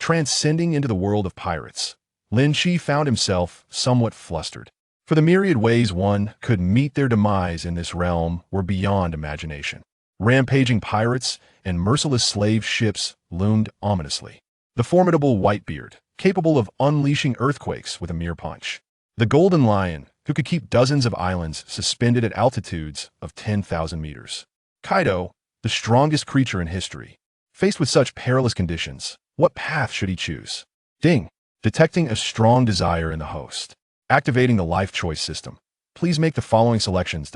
transcending into the world of pirates, Lynch found himself somewhat flustered. For the myriad ways one could meet their demise in this realm were beyond imagination. Rampaging pirates and merciless slave ships loomed ominously. The formidable Whitebeard, capable of unleashing earthquakes with a mere punch. The Golden Lion, who could keep dozens of islands suspended at altitudes of 10,000 meters. Kaido, the strongest creature in history. Faced with such perilous conditions, what path should he choose? Ding. Detecting a strong desire in the host. Activating the life choice system. Please make the following selections.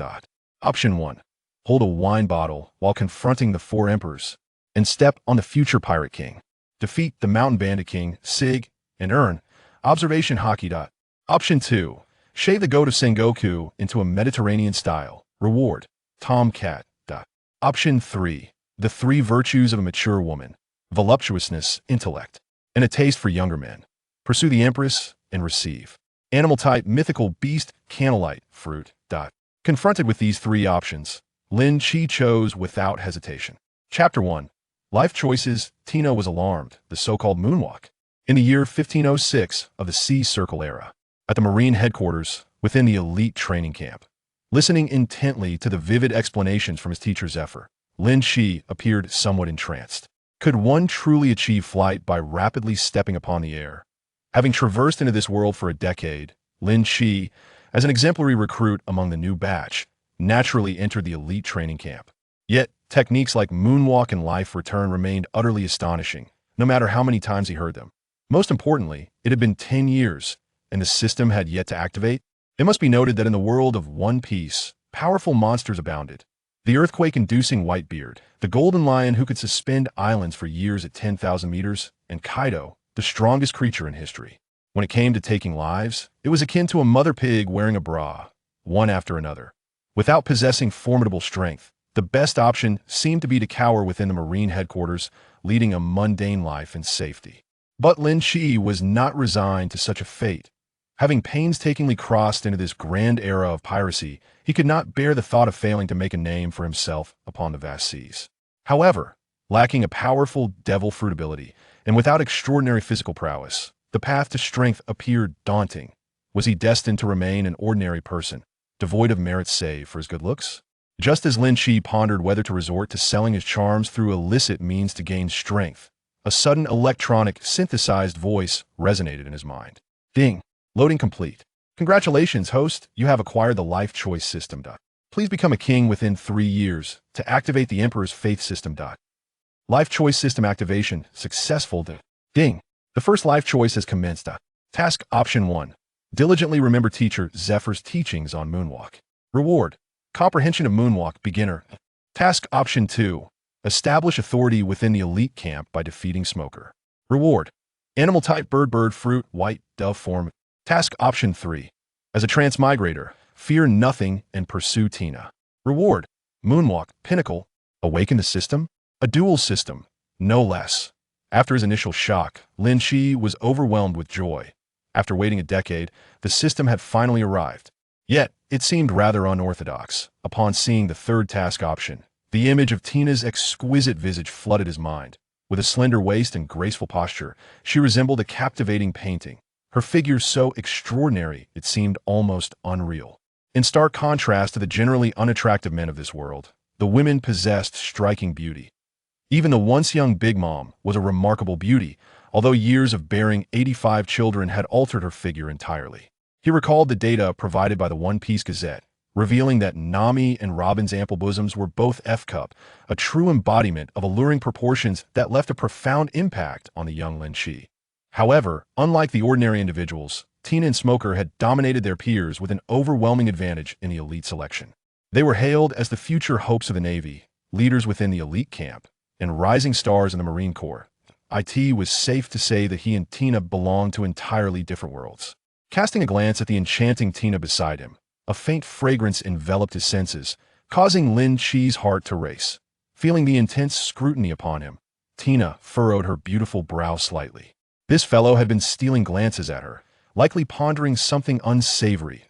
Option 1. Hold a wine bottle while confronting the 4 emperors and step on the future Pirate King. Defeat the Mountain Bandit King Sieg and earn observation Haki. Option 2. Shave the goat of Sengoku into a Mediterranean style. Reward Tomcat. Option 3. The 3 virtues of a mature woman. Voluptuousness, intellect, and a taste for younger men. Pursue the Empress and receive. Animal type mythical beast Candlelight Fruit. Confronted with these 3 options, Lynch chose without hesitation. Chapter 1. Life Choices. Tina was alarmed, the so-called moonwalk. In the year 1506 of the Sea Circle era, at the Marine headquarters within the elite training camp. Listening intently to the vivid explanations from his teacher Zephyr, Lynch appeared somewhat entranced. Could one truly achieve flight by rapidly stepping upon the air? Having traversed into this world for a decade, Lynch, as an exemplary recruit among the new batch, naturally entered the elite training camp. Yet, techniques like moonwalk and life return remained utterly astonishing, no matter how many times he heard them. Most importantly, it had been 10 years, and the system had yet to activate. It must be noted that in the world of One Piece, powerful monsters abounded. The earthquake-inducing Whitebeard, the Golden Lion who could suspend islands for years at 10,000 meters, and Kaido, the strongest creature in history. When it came to taking lives, it was akin to a mother pig wearing a bra, one after another. Without possessing formidable strength, the best option seemed to be to cower within the Marine headquarters, leading a mundane life in safety. But Lynch was not resigned to such a fate. Having painstakingly crossed into this grand era of piracy, he could not bear the thought of failing to make a name for himself upon the vast seas. However, lacking a powerful devil fruit ability, and without extraordinary physical prowess, the path to strength appeared daunting. Was he destined to remain an ordinary person, devoid of merit save for his good looks? Just as Lynch pondered whether to resort to selling his charms through illicit means to gain strength, a sudden electronic, synthesized voice resonated in his mind. Ding. Loading complete. Congratulations, host. You have acquired the life choice system. Please become a king within 3 years to activate the Emperor's faith system. Life choice system activation successful. Ding. The first life choice has commenced. Task option 1. Diligently remember teacher Zephyr's teachings on moonwalk. Reward. Comprehension of moonwalk beginner. Task option 2. Establish authority within the elite camp by defeating Smoker. Reward. Animal type bird fruit white dove form. Task option 3. As a transmigrator, fear nothing and pursue Tina. Reward. Moonwalk, pinnacle, awaken the system? A dual system, no less. After his initial shock, Lynch was overwhelmed with joy. After waiting a decade, the system had finally arrived. Yet, it seemed rather unorthodox. Upon seeing the third task option, the image of Tina's exquisite visage flooded his mind. With a slender waist and graceful posture, she resembled a captivating painting. Her figure so extraordinary it seemed almost unreal. In stark contrast to the generally unattractive men of this world, the women possessed striking beauty. Even the once young Big Mom was a remarkable beauty, although years of bearing 85 children had altered her figure entirely. He recalled the data provided by the One Piece Gazette, revealing that Nami and Robin's ample bosoms were both F-cup, a true embodiment of alluring proportions that left a profound impact on the young Lynch. However, unlike the ordinary individuals, Tina and Smoker had dominated their peers with an overwhelming advantage in the elite selection. They were hailed as the future hopes of the Navy, leaders within the elite camp, and rising stars in the Marine Corps. It was safe to say that he and Tina belonged to entirely different worlds. Casting a glance at the enchanting Tina beside him, a faint fragrance enveloped his senses, causing Lynch's heart to race. Feeling the intense scrutiny upon him, Tina furrowed her beautiful brow slightly. This fellow had been stealing glances at her, likely pondering something unsavory.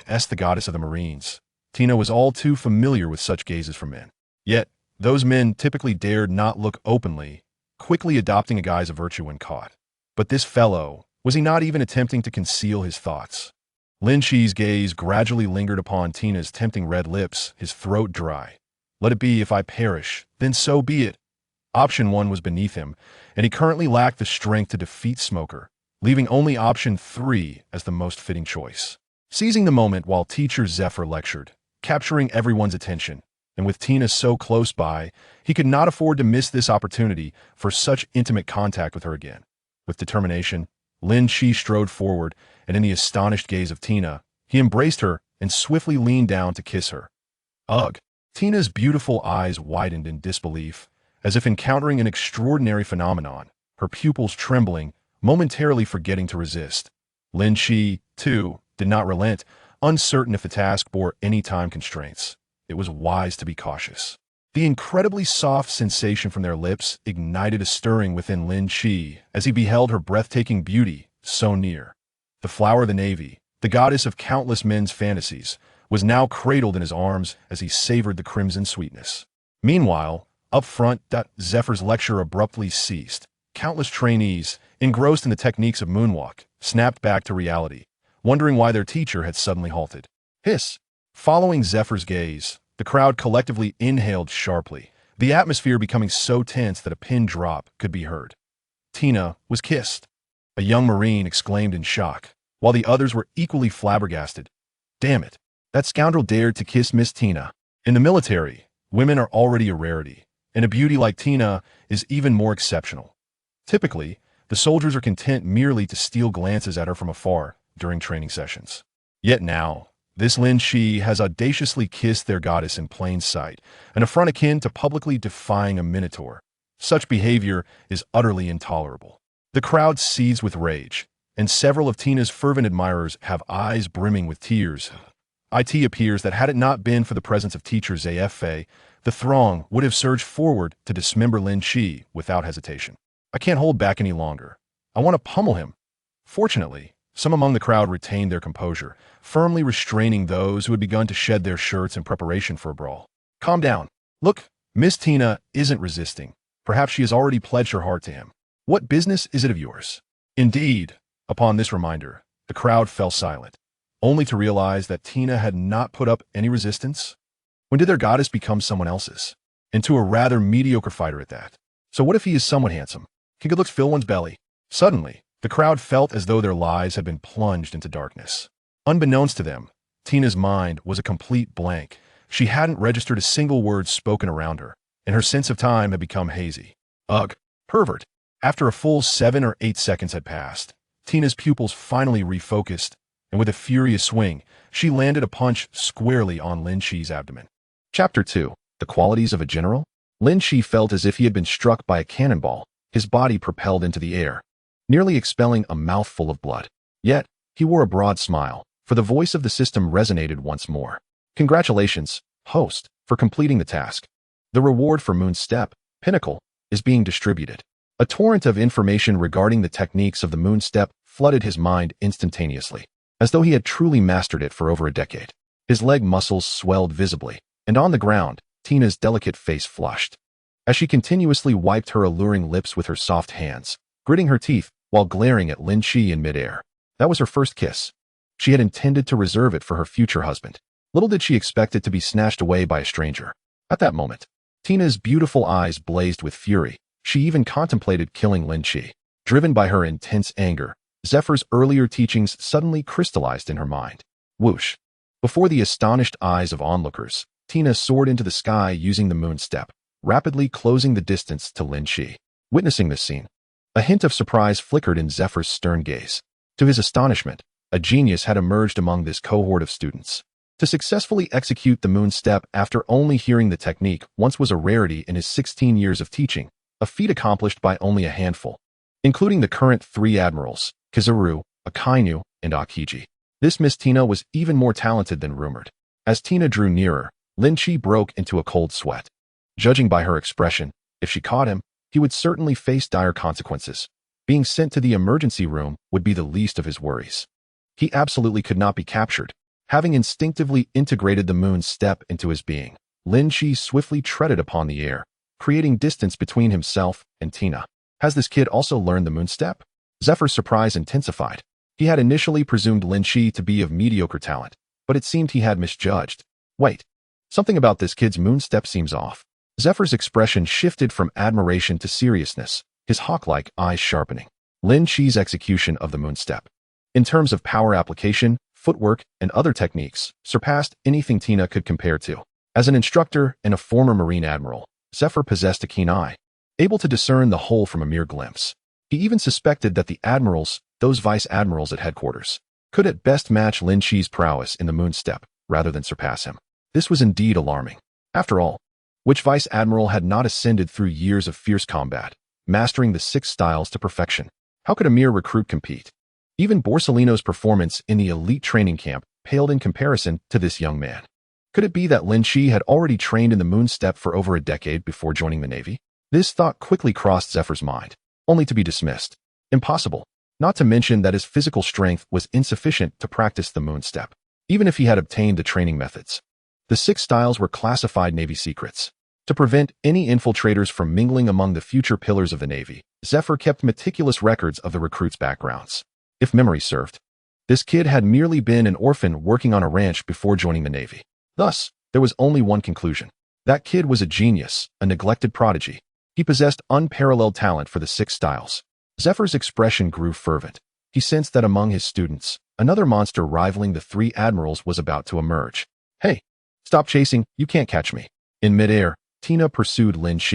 As the goddess of the Marines, Tina was all too familiar with such gazes from men. Yet, those men typically dared not look openly, quickly adopting a guise of virtue when caught. But this fellow, was he not even attempting to conceal his thoughts? Lynch's gaze gradually lingered upon Tina's tempting red lips, his throat dry. Let it be. If I perish, then so be it. Option 1 was beneath him, and he currently lacked the strength to defeat Smoker, leaving only option 3 as the most fitting choice. Seizing the moment while teacher Zephyr lectured, capturing everyone's attention, and with Tina so close by, he could not afford to miss this opportunity for such intimate contact with her again. With determination, Lynch strode forward, and in the astonished gaze of Tina, he embraced her and swiftly leaned down to kiss her. Ugh! Tina's beautiful eyes widened in disbelief, as if encountering an extraordinary phenomenon, her pupils trembling, momentarily forgetting to resist. Lynch, too, did not relent, uncertain if the task bore any time constraints. It was wise to be cautious. The incredibly soft sensation from their lips ignited a stirring within Lynch as he beheld her breathtaking beauty so near. The flower of the navy, the goddess of countless men's fantasies, was now cradled in his arms as he savored the crimson sweetness. Meanwhile, up front, Zephyr's lecture abruptly ceased. Countless trainees, engrossed in the techniques of moonwalk, snapped back to reality, wondering why their teacher had suddenly halted. Hiss! Following Zephyr's gaze, the crowd collectively inhaled sharply, the atmosphere becoming so tense that a pin drop could be heard. Tina was kissed. A young Marine exclaimed in shock, while the others were equally flabbergasted. Damn it! That scoundrel dared to kiss Miss Tina. In the military, women are already a rarity, and a beauty like Tina is even more exceptional. Typically, the soldiers are content merely to steal glances at her from afar during training sessions. Yet now, this Lynch has audaciously kissed their goddess in plain sight, an affront akin to publicly defying a minotaur. Such behavior is utterly intolerable. The crowd seethes with rage, and several of Tina's fervent admirers have eyes brimming with tears. It appears that had it not been for the presence of teacher Zafei, the throng would have surged forward to dismember Lynch without hesitation. I can't hold back any longer. I want to pummel him. Fortunately, some among the crowd retained their composure, firmly restraining those who had begun to shed their shirts in preparation for a brawl. Calm down. Look, Miss Tina isn't resisting. Perhaps she has already pledged her heart to him. What business is it of yours? Indeed, upon this reminder, the crowd fell silent, only to realize that Tina had not put up any resistance. When did their goddess become someone else's? And to a rather mediocre fighter at that. So what if he is somewhat handsome? Can good looks fill one's belly? Suddenly, the crowd felt as though their lives had been plunged into darkness. Unbeknownst to them, Tina's mind was a complete blank. She hadn't registered a single word spoken around her, and her sense of time had become hazy. Ugh, pervert. After a full 7 or 8 seconds had passed, Tina's pupils finally refocused, and with a furious swing, she landed a punch squarely on Lynch's abdomen. Chapter 2. The Qualities of a General? Lynch felt as if he had been struck by a cannonball, his body propelled into the air, nearly expelling a mouthful of blood. Yet, he wore a broad smile, for the voice of the system resonated once more. Congratulations, host, for completing the task. The reward for Moon Step, Pinnacle, is being distributed. A torrent of information regarding the techniques of the Moon Step flooded his mind instantaneously, as though he had truly mastered it for over a decade. His leg muscles swelled visibly, and on the ground, Tina's delicate face flushed. As she continuously wiped her alluring lips with her soft hands, gritting her teeth while glaring at Lynch in midair. That was her first kiss. She had intended to reserve it for her future husband. Little did she expect it to be snatched away by a stranger. At that moment, Tina's beautiful eyes blazed with fury. She even contemplated killing Lynch. Driven by her intense anger, Zephyr's earlier teachings suddenly crystallized in her mind. Whoosh! Before the astonished eyes of onlookers, Tina soared into the sky using the Moon Step, rapidly closing the distance to Lynch. Witnessing this scene, a hint of surprise flickered in Zephyr's stern gaze. To his astonishment, a genius had emerged among this cohort of students. To successfully execute the Moon Step after only hearing the technique once was a rarity in his 16 years of teaching, a feat accomplished by only a handful, including the current 3 admirals, Kizaru, Akainu, and Akiji. This Miss Tina was even more talented than rumored. As Tina drew nearer, Lynch broke into a cold sweat. Judging by her expression, if she caught him, he would certainly face dire consequences. Being sent to the emergency room would be the least of his worries. He absolutely could not be captured. Having instinctively integrated the Moon Step into his being, Lynch swiftly treaded upon the air, creating distance between himself and Tina. Has this kid also learned the Moon Step? Zephyr's surprise intensified. He had initially presumed Lynch to be of mediocre talent, but it seemed he had misjudged. Wait. Something about this kid's moonstep seems off. Zephyr's expression shifted from admiration to seriousness, his hawk-like eyes sharpening. Lynch's execution of the moonstep, in terms of power application, footwork, and other techniques, surpassed anything Tina could compare to. As an instructor and a former Marine admiral, Zephyr possessed a keen eye, able to discern the whole from a mere glimpse. He even suspected that the admirals, those vice admirals at headquarters, could at best match Lynch's prowess in the moonstep, rather than surpass him. This was indeed alarming. After all, which vice admiral had not ascended through years of fierce combat, mastering the 6 styles to perfection? How could a mere recruit compete? Even Borsellino's performance in the elite training camp paled in comparison to this young man. Could it be that Lynch had already trained in the moonstep for over a decade before joining the Navy? This thought quickly crossed Zephyr's mind, only to be dismissed. Impossible. Not to mention that his physical strength was insufficient to practice the moonstep, even if he had obtained the training methods. The 6 styles were classified Navy secrets. To prevent any infiltrators from mingling among the future pillars of the Navy, Zephyr kept meticulous records of the recruits' backgrounds. If memory served, this kid had merely been an orphan working on a ranch before joining the Navy. Thus, there was only one conclusion. That kid was a genius, a neglected prodigy. He possessed unparalleled talent for the 6 styles. Zephyr's expression grew fervent. He sensed that among his students, another monster rivaling the 3 admirals was about to emerge. Hey, stop chasing, you can't catch me. In midair, Tina pursued Lynch,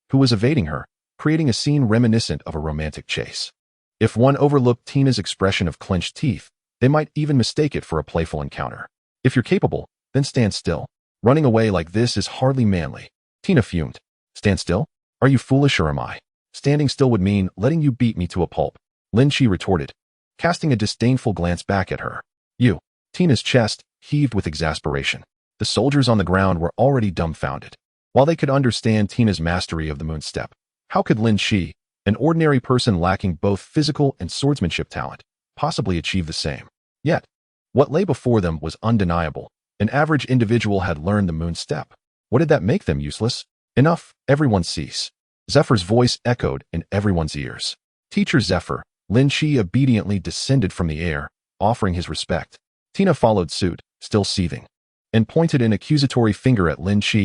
who was evading her, creating a scene reminiscent of a romantic chase. If one overlooked Tina's expression of clenched teeth, they might even mistake it for a playful encounter. If you're capable, then stand still. Running away like this is hardly manly. Tina fumed. Stand still? Are you foolish or am I? Standing still would mean letting you beat me to a pulp. Lynch retorted, casting a disdainful glance back at her. You. Tina's chest heaved with exasperation. The soldiers on the ground were already dumbfounded. While they could understand Tina's mastery of the moonstep, how could Lynch, an ordinary person lacking both physical and swordsmanship talent, possibly achieve the same? Yet, what lay before them was undeniable. An average individual had learned the moonstep. What did that make them useless? Enough, everyone cease. Zephyr's voice echoed in everyone's ears. Teacher Zephyr, Lynch obediently descended from the air, offering his respect. Tina followed suit, still seething, and pointed an accusatory finger at Lynch.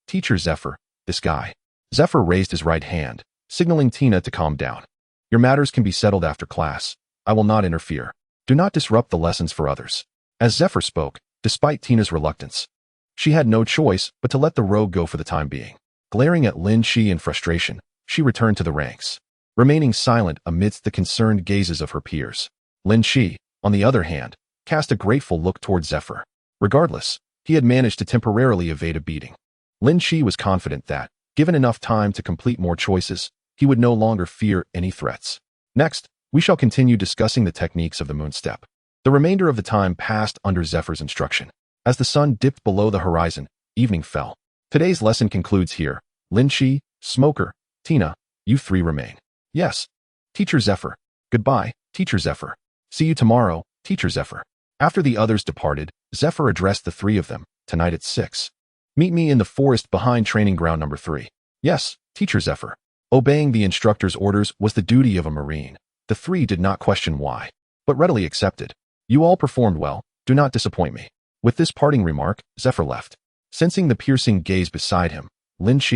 Teacher Zephyr, this guy. Zephyr raised his right hand, signaling Tina to calm down. Your matters can be settled after class. I will not interfere. Do not disrupt the lessons for others. As Zephyr spoke, despite Tina's reluctance, she had no choice but to let the rogue go for the time being. Glaring at Lynch in frustration, she returned to the ranks, remaining silent amidst the concerned gazes of her peers. Lynch, on the other hand, cast a grateful look toward Zephyr. Regardless, he had managed to temporarily evade a beating. Lynch was confident that, given enough time to complete more choices, he would no longer fear any threats. Next, we shall continue discussing the techniques of the moonstep. The remainder of the time passed under Zephyr's instruction. As the sun dipped below the horizon, evening fell. Today's lesson concludes here. Lynch, Smoker, Tina, you 3 remain. Yes. Teacher Zephyr. Goodbye, Teacher Zephyr. See you tomorrow, Teacher Zephyr. After the others departed, Zephyr addressed the 3 of them, tonight at 6. Meet me in the forest behind training ground number 3. Yes, Teacher Zephyr. Obeying the instructor's orders was the duty of a Marine. The 3 did not question why, but readily accepted. You all performed well, do not disappoint me. With this parting remark, Zephyr left. Sensing the piercing gaze beside him, Lynch,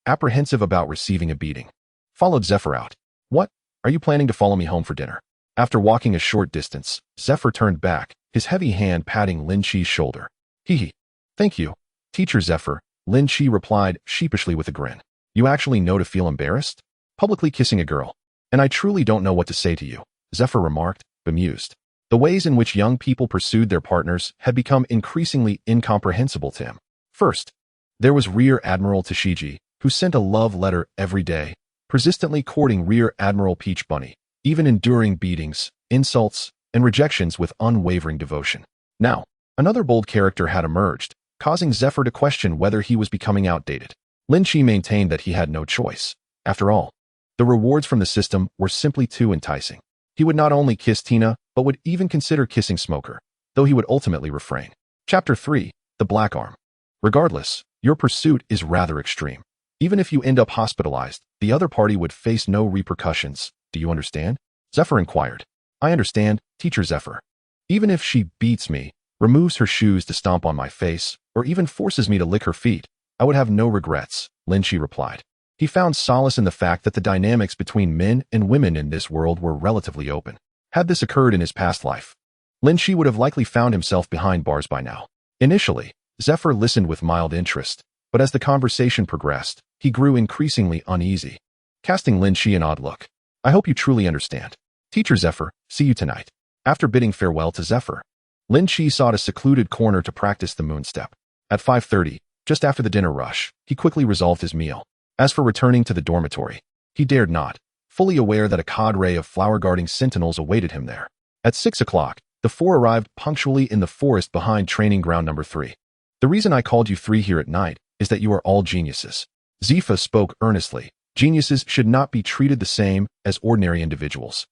apprehensive about receiving a beating, followed Zephyr out. What? Are you planning to follow me home for dinner? After walking a short distance, Zephyr turned back, his heavy hand patting Lynch's shoulder. Hee. Thank you, Teacher Zephyr, Lynch replied sheepishly with a grin. You actually know to feel embarrassed? Publicly kissing a girl. And I truly don't know what to say to you, Zephyr remarked, bemused. The ways in which young people pursued their partners had become increasingly incomprehensible to him. First, there was Rear Admiral Tashigi, who sent a love letter every day, persistently courting Rear Admiral Peach Bunny, even enduring beatings, insults, and rejections with unwavering devotion. Now, another bold character had emerged, causing Zephyr to question whether he was becoming outdated. Lynch maintained that he had no choice. After all, the rewards from the system were simply too enticing. He would not only kiss Tina, but would even consider kissing Smoker, though he would ultimately refrain. Chapter 3, The Black Arm. Regardless, your pursuit is rather extreme. Even if you end up hospitalized, the other party would face no repercussions. Do you understand? Zephyr inquired. I understand, Teacher Zephyr. Even if she beats me, removes her shoes to stomp on my face, or even forces me to lick her feet, I would have no regrets, Lynch replied. He found solace in the fact that the dynamics between men and women in this world were relatively open. Had this occurred in his past life, Lynch would have likely found himself behind bars by now. Initially, Zephyr listened with mild interest, but as the conversation progressed, he grew increasingly uneasy, casting Lynch an odd look. I hope you truly understand. Teacher Zephyr, see you tonight. After bidding farewell to Zephyr, Lynch sought a secluded corner to practice the moon step. At 5:30, just after the dinner rush, he quickly resolved his meal. As for returning to the dormitory, he dared not, fully aware that a cadre of flower-guarding sentinels awaited him there. At 6 o'clock, the four arrived punctually in the forest behind training ground number 3. The reason I called you 3 here at night is that you are all geniuses. Zifa spoke earnestly. Geniuses should not be treated the same as ordinary individuals.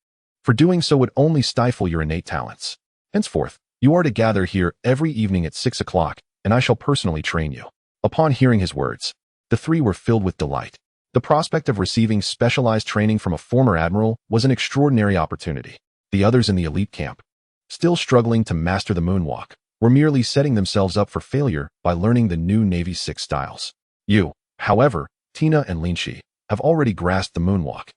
For doing so would only stifle your innate talents. Henceforth, you are to gather here every evening at 6 o'clock, and I shall personally train you. Upon hearing his words, the 3 were filled with delight. The prospect of receiving specialized training from a former admiral was an extraordinary opportunity. The others in the elite camp, still struggling to master the moonwalk, were merely setting themselves up for failure by learning the new Navy's 6 styles. You, however, Tina and Lynch, have already grasped the moonwalk.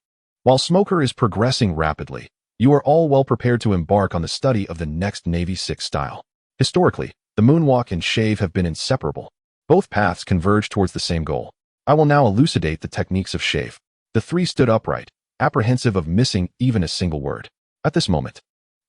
While Smoker is progressing rapidly, you are all well prepared to embark on the study of the next Navy 6 style. Historically, the moonwalk and shave have been inseparable. Both paths converge towards the same goal. I will now elucidate the techniques of shave. The 3 stood upright, apprehensive of missing even a single word. At this moment,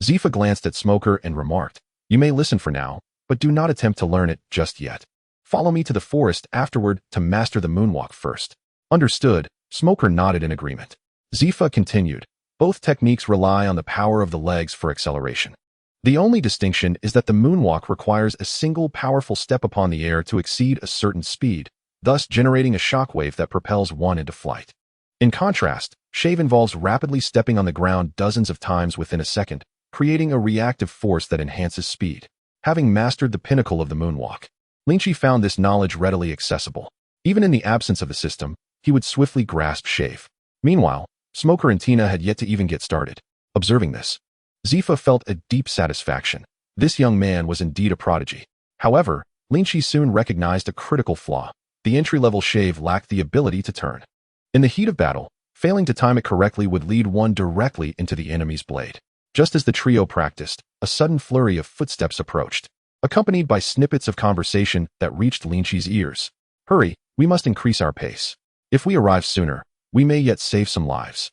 Zifa glanced at Smoker and remarked, you may listen for now, but do not attempt to learn it just yet. Follow me to the forest afterward to master the moonwalk first. Understood, Smoker nodded in agreement. Zifa continued, both techniques rely on the power of the legs for acceleration. The only distinction is that the moonwalk requires a single powerful step upon the air to exceed a certain speed, thus generating a shockwave that propels one into flight. In contrast, shave involves rapidly stepping on the ground dozens of times within a second, creating a reactive force that enhances speed. Having mastered the pinnacle of the moonwalk, Lynch found this knowledge readily accessible. Even in the absence of the system, he would swiftly grasp shave. Meanwhile, Smoker and Tina had yet to even get started. Observing this, Zifa felt a deep satisfaction. This young man was indeed a prodigy. However, Lynch soon recognized a critical flaw. The entry-level shave lacked the ability to turn. In the heat of battle, failing to time it correctly would lead one directly into the enemy's blade. Just as the trio practiced, a sudden flurry of footsteps approached, accompanied by snippets of conversation that reached Lynch's ears. Hurry, we must increase our pace. If we arrive sooner, we may yet save some lives.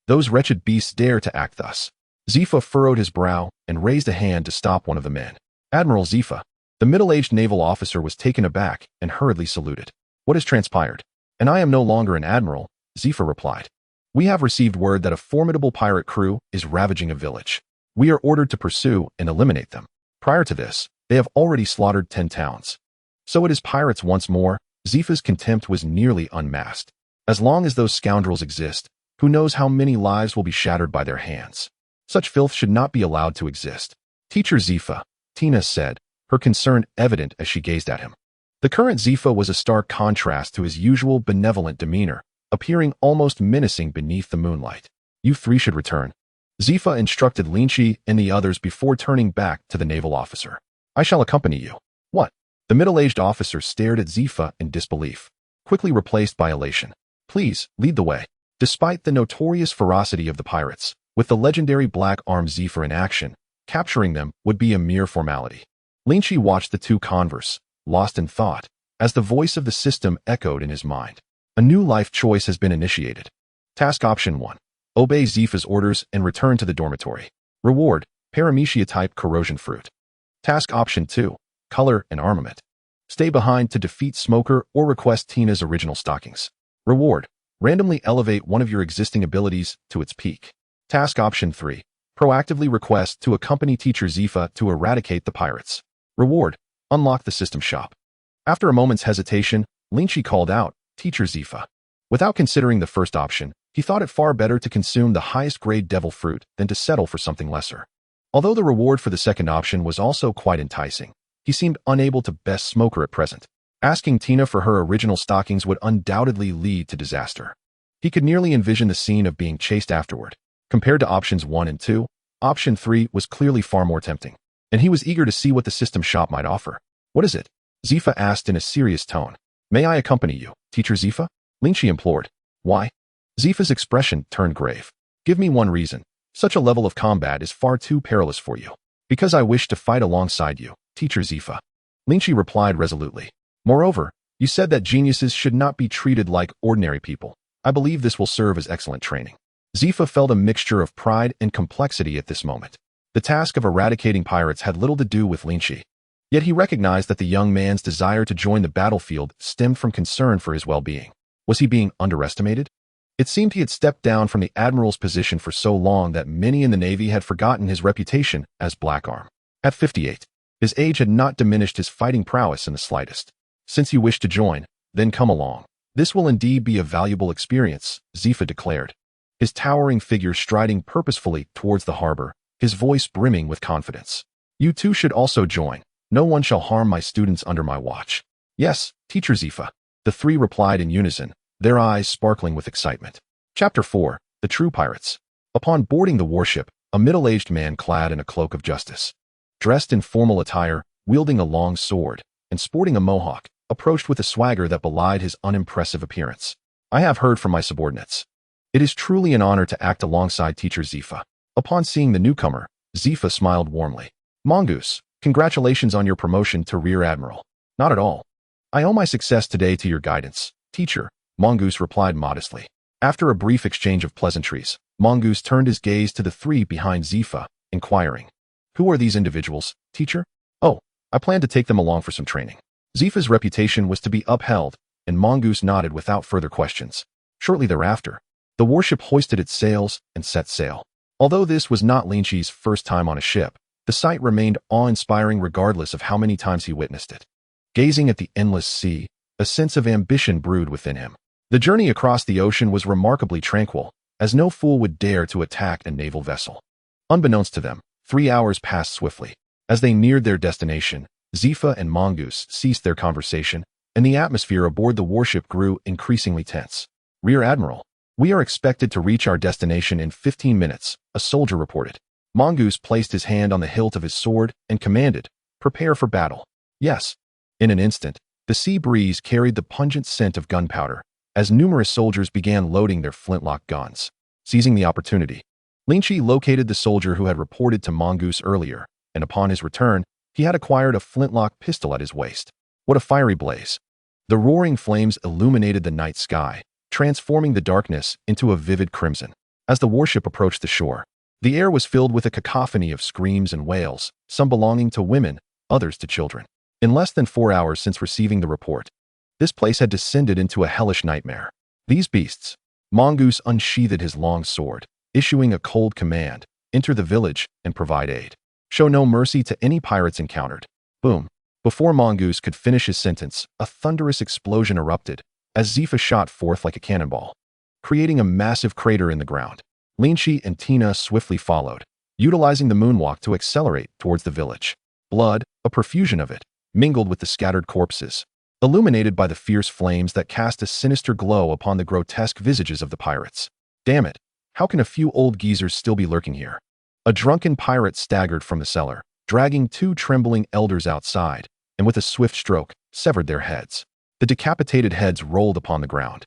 Those wretched beasts dare to act thus. Zifa furrowed his brow and raised a hand to stop one of the men. Admiral Zifa. The middle-aged naval officer was taken aback and hurriedly saluted. What has transpired? And I am no longer an admiral, Zifa replied. We have received word that a formidable pirate crew is ravaging a village. We are ordered to pursue and eliminate them. Prior to this, they have already slaughtered 10 towns. So it is pirates once more. Zifa's contempt was nearly unmasked. As long as those scoundrels exist, who knows how many lives will be shattered by their hands. Such filth should not be allowed to exist. Teacher Zifa, Tina said, her concern evident as she gazed at him. The current Zifa was a stark contrast to his usual benevolent demeanor, appearing almost menacing beneath the moonlight. You 3 should return. Zifa instructed Lynch and the others before turning back to the naval officer. I shall accompany you. What? The middle-aged officer stared at Zifa in disbelief, quickly replaced by elation. Please, lead the way. Despite the notorious ferocity of the pirates, with the legendary black arm Zifa in action, capturing them would be a mere formality. Lynch watched the 2 converse, lost in thought, as the voice of the system echoed in his mind. A new life choice has been initiated. Task Option 1. Obey Zifa's orders and return to the dormitory. Reward, Paramecia-type corrosion fruit. Task Option 2. Color and armament. Stay behind to defeat Smoker or request Tina's original stockings. Reward, randomly elevate one of your existing abilities to its peak. Task Option 3. Proactively request to accompany Teacher Zifa to eradicate the pirates. Reward, unlock the system shop. After a moment's hesitation, Lynch called out, Teacher Zifa. Without considering the first option, he thought it far better to consume the highest grade devil fruit than to settle for something lesser. Although the reward for the second option was also quite enticing, he seemed unable to best Smoker at present. Asking Tina for her original stockings would undoubtedly lead to disaster. He could nearly envision the scene of being chased afterward. Compared to options 1 and 2, option 3 was clearly far more tempting, and he was eager to see what the system shop might offer. What is it? Zifa asked in a serious tone. May I accompany you, Teacher Zifa? Lynch implored. Why? Zifa's expression turned grave. Give me one reason. Such a level of combat is far too perilous for you. Because I wish to fight alongside you, Teacher Zifa. Lynch replied resolutely. Moreover, you said that geniuses should not be treated like ordinary people. I believe this will serve as excellent training. Zifa felt a mixture of pride and complexity at this moment. The task of eradicating pirates had little to do with Lynch. Yet he recognized that the young man's desire to join the battlefield stemmed from concern for his well-being. Was he being underestimated? It seemed he had stepped down from the admiral's position for so long that many in the Navy had forgotten his reputation as Black Arm. At 58, his age had not diminished his fighting prowess in the slightest. Since you wish to join, then come along. This will indeed be a valuable experience, Zifa declared. His towering figure striding purposefully towards the harbor, his voice brimming with confidence. You too should also join. No one shall harm my students under my watch. Yes, Teacher Zifa. The three replied in unison, their eyes sparkling with excitement. Chapter 4. The True Pirates. Upon boarding the warship, a middle-aged man clad in a cloak of justice, dressed in formal attire, wielding a long sword, and sporting a mohawk, approached with a swagger that belied his unimpressive appearance. I have heard from my subordinates. It is truly an honor to act alongside Teacher Zifa. Upon seeing the newcomer, Zifa smiled warmly. Mongoose, congratulations on your promotion to Rear Admiral. Not at all. I owe my success today to your guidance, Teacher, Mongoose replied modestly. After a brief exchange of pleasantries, Mongoose turned his gaze to the three behind Zifa, inquiring, Who are these individuals, Teacher? Oh, I plan to take them along for some training. Zifa's reputation was to be upheld, and Mongoose nodded without further questions. Shortly thereafter, the warship hoisted its sails and set sail. Although this was not Lynch's first time on a ship, the sight remained awe-inspiring regardless of how many times he witnessed it. Gazing at the endless sea, a sense of ambition brewed within him. The journey across the ocean was remarkably tranquil, as no fool would dare to attack a naval vessel. Unbeknownst to them, 3 hours passed swiftly. As they neared their destination, Zifa and Mongoose ceased their conversation, and the atmosphere aboard the warship grew increasingly tense. Rear Admiral, we are expected to reach our destination in 15 minutes, a soldier reported. Mongoose placed his hand on the hilt of his sword and commanded, Prepare for battle. Yes. In an instant, the sea breeze carried the pungent scent of gunpowder, as numerous soldiers began loading their flintlock guns. Seizing the opportunity, Lynch located the soldier who had reported to Mongoose earlier, and upon his return, he had acquired a flintlock pistol at his waist. What a fiery blaze! The roaring flames illuminated the night sky, transforming the darkness into a vivid crimson. As the warship approached the shore, the air was filled with a cacophony of screams and wails, some belonging to women, others to children. In less than 4 hours since receiving the report, this place had descended into a hellish nightmare. These beasts. Mongoose unsheathed his long sword, issuing a cold command, enter the village and provide aid. Show no mercy to any pirates encountered. Boom. Before Mongoose could finish his sentence, a thunderous explosion erupted, as Zifa shot forth like a cannonball, creating a massive crater in the ground. Lynch and Tina swiftly followed, utilizing the moonwalk to accelerate towards the village. Blood, a profusion of it, mingled with the scattered corpses, illuminated by the fierce flames that cast a sinister glow upon the grotesque visages of the pirates. Damn it, how can a few old geezers still be lurking here? A drunken pirate staggered from the cellar, dragging 2 trembling elders outside, and with a swift stroke, severed their heads. The decapitated heads rolled upon the ground,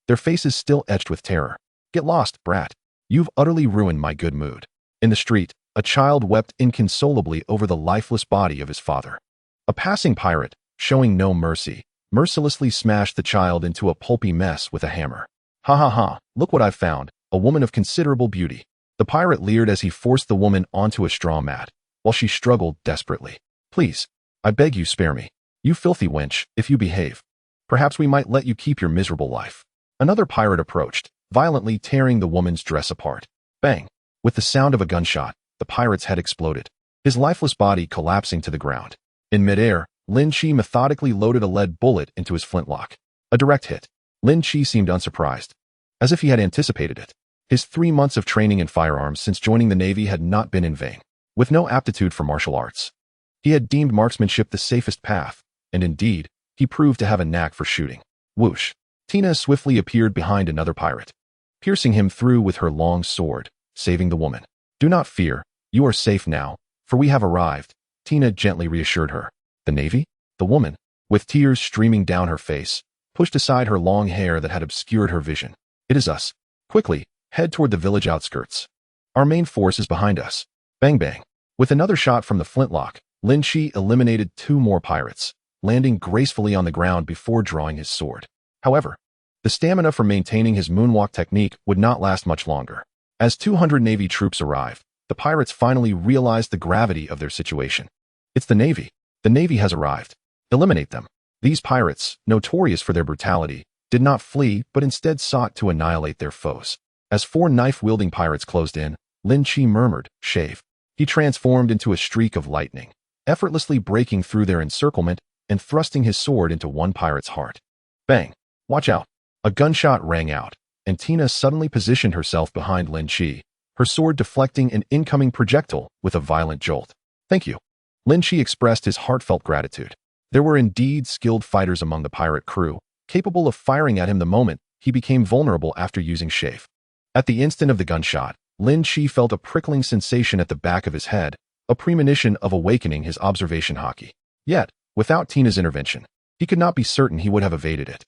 their faces still etched with terror. Get lost, brat. You've utterly ruined my good mood. In the street, a child wept inconsolably over the lifeless body of his father. A passing pirate, showing no mercy, mercilessly smashed the child into a pulpy mess with a hammer. Ha ha ha, look what I've found, a woman of considerable beauty. The pirate leered as he forced the woman onto a straw mat, while she struggled desperately. Please, I beg you spare me. You filthy wench, if you behave. Perhaps we might let you keep your miserable life. Another pirate approached, violently tearing the woman's dress apart. Bang! With the sound of a gunshot, the pirate's head exploded, his lifeless body collapsing to the ground. In midair, Lynch methodically loaded a lead bullet into his flintlock. A direct hit. Lynch seemed unsurprised, as if he had anticipated it. His 3 months of training in firearms since joining the Navy had not been in vain. With no aptitude for martial arts, he had deemed marksmanship the safest path, and indeed, he proved to have a knack for shooting. Whoosh! Tina swiftly appeared behind another pirate, piercing him through with her long sword, saving the woman. "Do not fear. You are safe now, for we have arrived," Tina gently reassured her. "The Navy?" The woman, with tears streaming down her face, pushed aside her long hair that had obscured her vision. "It is us. Quickly, head toward the village outskirts. Our main force is behind us." Bang bang. With another shot from the flintlock, Lynch eliminated 2 more pirates, landing gracefully on the ground before drawing his sword. However, the stamina for maintaining his moonwalk technique would not last much longer. As 200 Navy troops arrived, the pirates finally realized the gravity of their situation. "It's the Navy. The Navy has arrived. Eliminate them." These pirates, notorious for their brutality, did not flee but instead sought to annihilate their foes. As 4 knife-wielding pirates closed in, Lynch murmured, "Shave." He transformed into a streak of lightning, effortlessly breaking through their encirclement and thrusting his sword into one pirate's heart. Bang! "Watch out." A gunshot rang out, and Tina suddenly positioned herself behind Lynch, her sword deflecting an incoming projectile with a violent jolt. "Thank you." Lynch expressed his heartfelt gratitude. There were indeed skilled fighters among the pirate crew, capable of firing at him the moment he became vulnerable after using Shave. At the instant of the gunshot, Lynch felt a prickling sensation at the back of his head, a premonition of awakening his observation Haki. Yet, without Tina's intervention, he could not be certain he would have evaded it.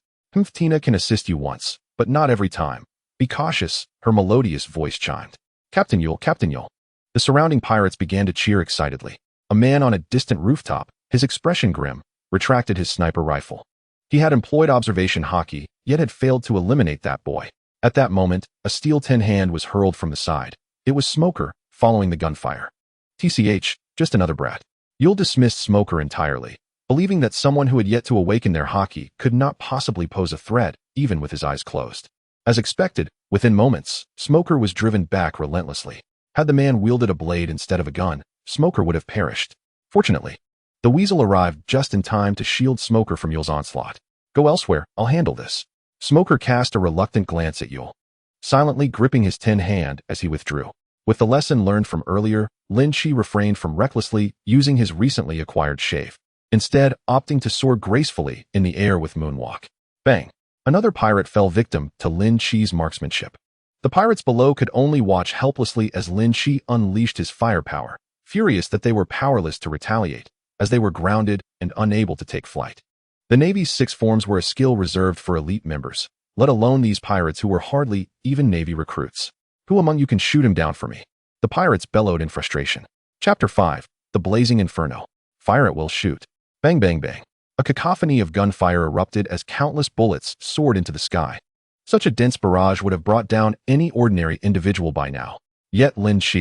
"Tina can assist you once, but not every time. Be cautious," her melodious voice chimed. Captain Yule, Captain Yule." The surrounding pirates began to cheer excitedly. A man on a distant rooftop, his expression grim, retracted his sniper rifle. He had employed observation Haki, yet had failed to eliminate that boy. At that moment, a steel tin hand was hurled from the side. It was Smoker, following the gunfire. "TCH, just another brat." Yule dismissed Smoker entirely, believing that someone who had yet to awaken their Haki could not possibly pose a threat, even with his eyes closed. As expected, within moments, Smoker was driven back relentlessly. Had the man wielded a blade instead of a gun, Smoker would have perished. Fortunately, the weasel arrived just in time to shield Smoker from Yule's onslaught. "Go elsewhere, I'll handle this." Smoker cast a reluctant glance at Yule, silently gripping his tin hand as he withdrew. With the lesson learned from earlier, Lynch refrained from recklessly using his recently acquired Shave, instead opting to soar gracefully in the air with Moonwalk. Bang! Another pirate fell victim to Lynch's marksmanship. The pirates below could only watch helplessly as Lynch unleashed his firepower, furious that they were powerless to retaliate, as they were grounded and unable to take flight. The Navy's 6 forms were a skill reserved for elite members, let alone these pirates who were hardly even Navy recruits. "Who among you can shoot him down for me?" The pirates bellowed in frustration. Chapter 5, The Blazing Inferno. "Fire at will, shoot." Bang bang bang. A cacophony of gunfire erupted as countless bullets soared into the sky. Such a dense barrage would have brought down any ordinary individual by now. Yet Lynch,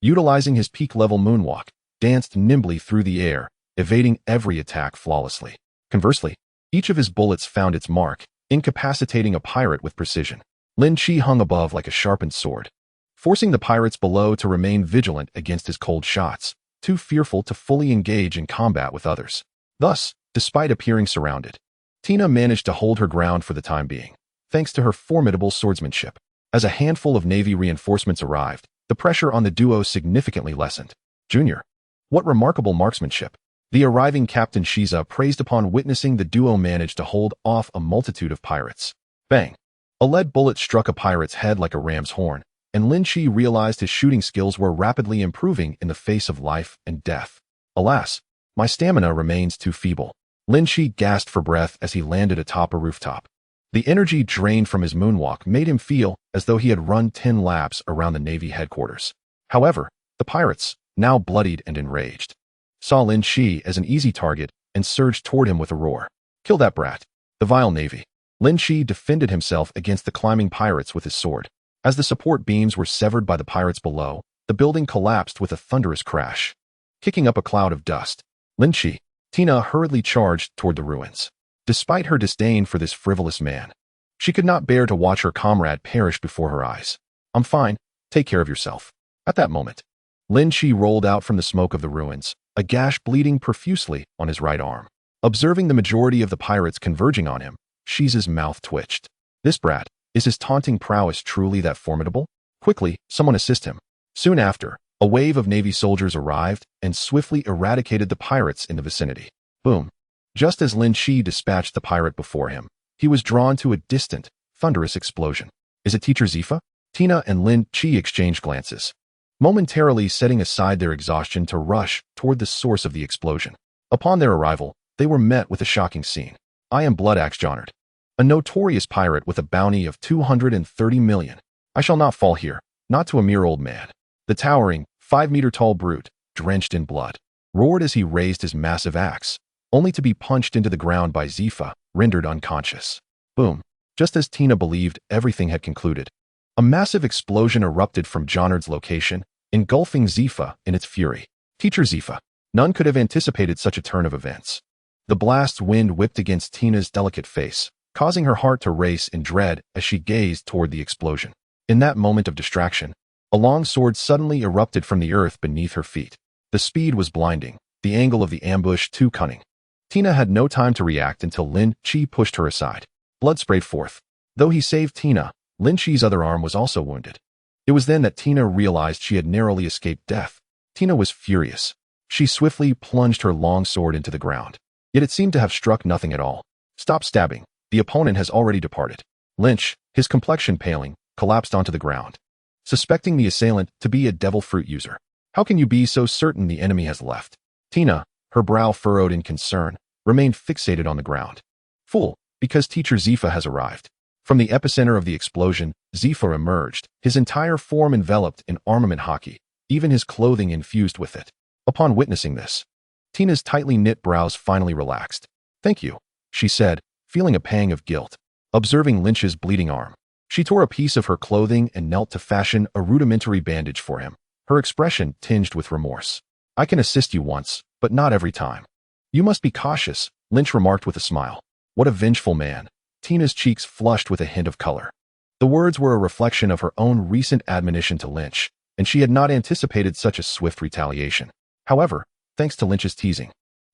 utilizing his peak-level moonwalk, danced nimbly through the air, evading every attack flawlessly. Conversely, each of his bullets found its mark, incapacitating a pirate with precision. Lynch hung above like a sharpened sword, forcing the pirates below to remain vigilant against his cold shots, too fearful to fully engage in combat with others. Thus, despite appearing surrounded, Tina managed to hold her ground for the time being, thanks to her formidable swordsmanship. As a handful of Navy reinforcements arrived, the pressure on the duo significantly lessened. "Junior, what remarkable marksmanship." The arriving Captain Shiza praised upon witnessing the duo manage to hold off a multitude of pirates. Bang! A lead bullet struck a pirate's head like a ram's horn, and Lynch realized his shooting skills were rapidly improving in the face of life and death. "Alas, my stamina remains too feeble." Lynch gasped for breath as he landed atop a rooftop. The energy drained from his moonwalk made him feel as though he had run 10 laps around the Navy headquarters. However, the pirates, now bloodied and enraged, saw Lynch as an easy target and surged toward him with a roar. "Kill that brat." The vile Navy. Lynch defended himself against the climbing pirates with his sword. As the support beams were severed by the pirates below, the building collapsed with a thunderous crash, kicking up a cloud of dust. Lynch, Tina hurriedly charged toward the ruins. Despite her disdain for this frivolous man, she could not bear to watch her comrade perish before her eyes. "I'm fine. Take care of yourself." At that moment, Lynch rolled out from the smoke of the ruins, a gash bleeding profusely on his right arm. Observing the majority of the pirates converging on him, Shiza's mouth twitched. "This brat, is his taunting prowess truly that formidable? Quickly, someone assist him." Soon after, a wave of Navy soldiers arrived and swiftly eradicated the pirates in the vicinity. Boom. Just as Lynch dispatched the pirate before him, he was drawn to a distant, thunderous explosion. "Is it Teacher Zifa?" Tina and Lynch exchanged glances, momentarily setting aside their exhaustion to rush toward the source of the explosion. Upon their arrival, they were met with a shocking scene. I am Bloodaxe Jonard, a notorious pirate with a bounty of 230 million. I shall not fall here, not to a mere old man. The towering, 5-meter-tall brute, drenched in blood, roared as he raised his massive axe, only to be punched into the ground by Zifa, rendered unconscious. Boom. Just as Tina believed everything had concluded, a massive explosion erupted from Jonard's location, engulfing Zifa in its fury. Teacher Zifa. None could have anticipated such a turn of events. The blast wind whipped against Tina's delicate face, causing her heart to race in dread as she gazed toward the explosion. In that moment of distraction, a long sword suddenly erupted from the earth beneath her feet. The speed was blinding, the angle of the ambush too cunning. Tina had no time to react until Lynch pushed her aside. Blood sprayed forth. Though he saved Tina, Lynch's other arm was also wounded. It was then that Tina realized she had narrowly escaped death. Tina was furious. She swiftly plunged her long sword into the ground. Yet it seemed to have struck nothing at all. Stop stabbing. The opponent has already departed. Lynch, his complexion paling, collapsed onto the ground, suspecting the assailant to be a devil fruit user. How can you be so certain the enemy has left? Tina, her brow furrowed in concern, remained fixated on the ground. Fool, because Teacher Zifa has arrived. From the epicenter of the explosion, Zifa emerged, his entire form enveloped in armament Haki, even his clothing infused with it. Upon witnessing this, Tina's tightly knit brows finally relaxed. Thank you, she said, feeling a pang of guilt. Observing Lynch's bleeding arm, she tore a piece of her clothing and knelt to fashion a rudimentary bandage for him, her expression tinged with remorse. I can assist you once, but not every time. You must be cautious, Lynch remarked with a smile. What a vengeful man. Tina's cheeks flushed with a hint of color. The words were a reflection of her own recent admonition to Lynch, and she had not anticipated such a swift retaliation. However, thanks to Lynch's teasing,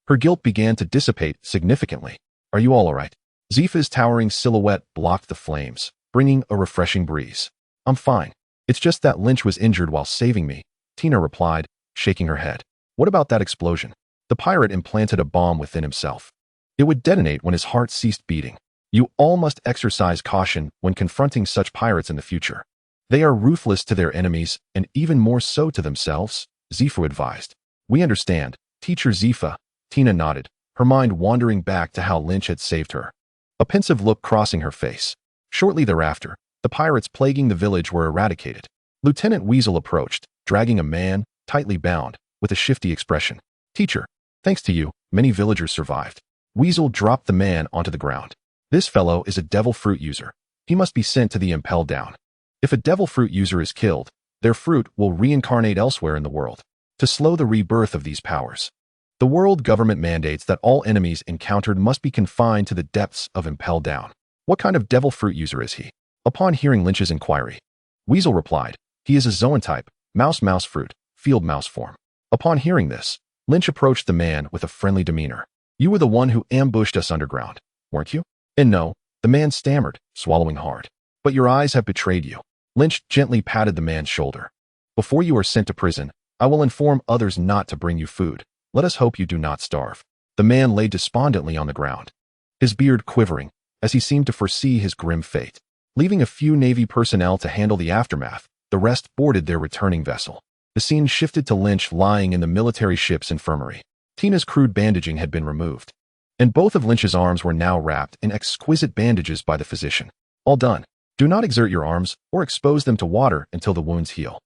her guilt began to dissipate significantly. Are you all right? Zifa's towering silhouette blocked the flames, bringing a refreshing breeze. I'm fine. It's just that Lynch was injured while saving me, Tina replied, shaking her head. What about that explosion? The pirate implanted a bomb within himself. It would detonate when his heart ceased beating. You all must exercise caution when confronting such pirates in the future. They are ruthless to their enemies and even more so to themselves, Zifa advised. We understand, Teacher Zifa, Tina nodded, her mind wandering back to how Lynch had saved her. A pensive look crossing her face. Shortly thereafter, the pirates plaguing the village were eradicated. Lieutenant Weasel approached, dragging a man, tightly bound, with a shifty expression. Teacher, thanks to you, many villagers survived. Weasel dropped the man onto the ground. This fellow is a devil fruit user. He must be sent to the Impel Down. If a devil fruit user is killed, their fruit will reincarnate elsewhere in the world, to slow the rebirth of these powers. The world government mandates that all enemies encountered must be confined to the depths of Impel Down. What kind of devil fruit user is he? Upon hearing Lynch's inquiry, Weasel replied, he is a Zoan type, mouse fruit, field mouse form. Upon hearing this, Lynch approached the man with a friendly demeanor. You were the one who ambushed us underground, weren't you? And no, the man stammered, swallowing hard. But your eyes have betrayed you. Lynch gently patted the man's shoulder. Before you are sent to prison, I will inform others not to bring you food. Let us hope you do not starve. The man lay despondently on the ground, his beard quivering, as he seemed to foresee his grim fate. Leaving a few Navy personnel to handle the aftermath, the rest boarded their returning vessel. The scene shifted to Lynch lying in the military ship's infirmary. Tina's crude bandaging had been removed, and both of Lynch's arms were now wrapped in exquisite bandages by the physician. All done. Do not exert your arms or expose them to water until the wounds heal.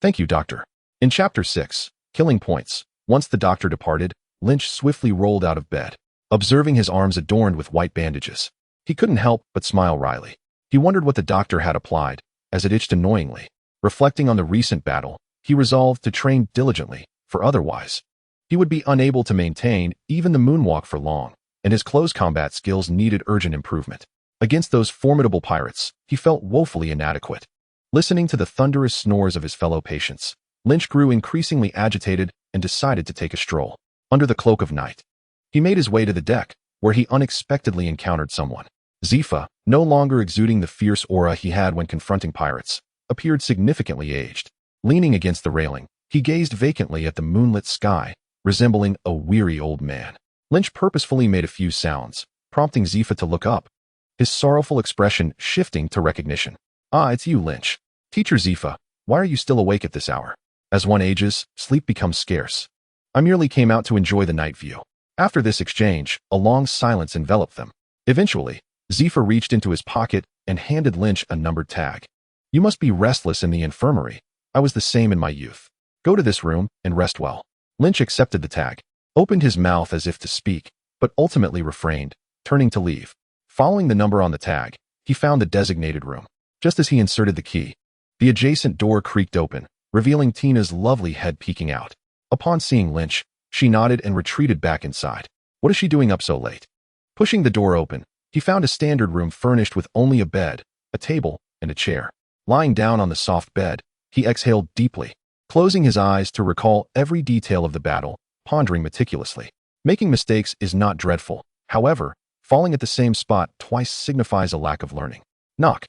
Thank you, Doctor. In Chapter 6, Killing Points, once the doctor departed, Lynch swiftly rolled out of bed, observing his arms adorned with white bandages. He couldn't help but smile wryly. He wondered what the doctor had applied, as it itched annoyingly. Reflecting on the recent battle, he resolved to train diligently, for otherwise he would be unable to maintain even the moonwalk for long, and his close combat skills needed urgent improvement. Against those formidable pirates, he felt woefully inadequate. Listening to the thunderous snores of his fellow patients, Lynch grew increasingly agitated and decided to take a stroll. Under the cloak of night, he made his way to the deck, where he unexpectedly encountered someone. Zifa, no longer exuding the fierce aura he had when confronting pirates, appeared significantly aged. Leaning against the railing, he gazed vacantly at the moonlit sky, resembling a weary old man. Lynch purposefully made a few sounds, prompting Zifa to look up, his sorrowful expression shifting to recognition. Ah, it's you, Lynch. Teacher Zifa, why are you still awake at this hour? As one ages, sleep becomes scarce. I merely came out to enjoy the night view. After this exchange, a long silence enveloped them. Eventually, Zifa reached into his pocket and handed Lynch a numbered tag. You must be restless in the infirmary. I was the same in my youth. Go to this room and rest well. Lynch accepted the tag, opened his mouth as if to speak, but ultimately refrained, turning to leave. Following the number on the tag, he found the designated room. Just as he inserted the key, the adjacent door creaked open, revealing Tina's lovely head peeking out. Upon seeing Lynch, she nodded and retreated back inside. What is she doing up so late? Pushing the door open, he found a standard room furnished with only a bed, a table, and a chair. Lying down on the soft bed, he exhaled deeply, closing his eyes to recall every detail of the battle, pondering meticulously. Making mistakes is not dreadful. However, falling at the same spot twice signifies a lack of learning. Knock.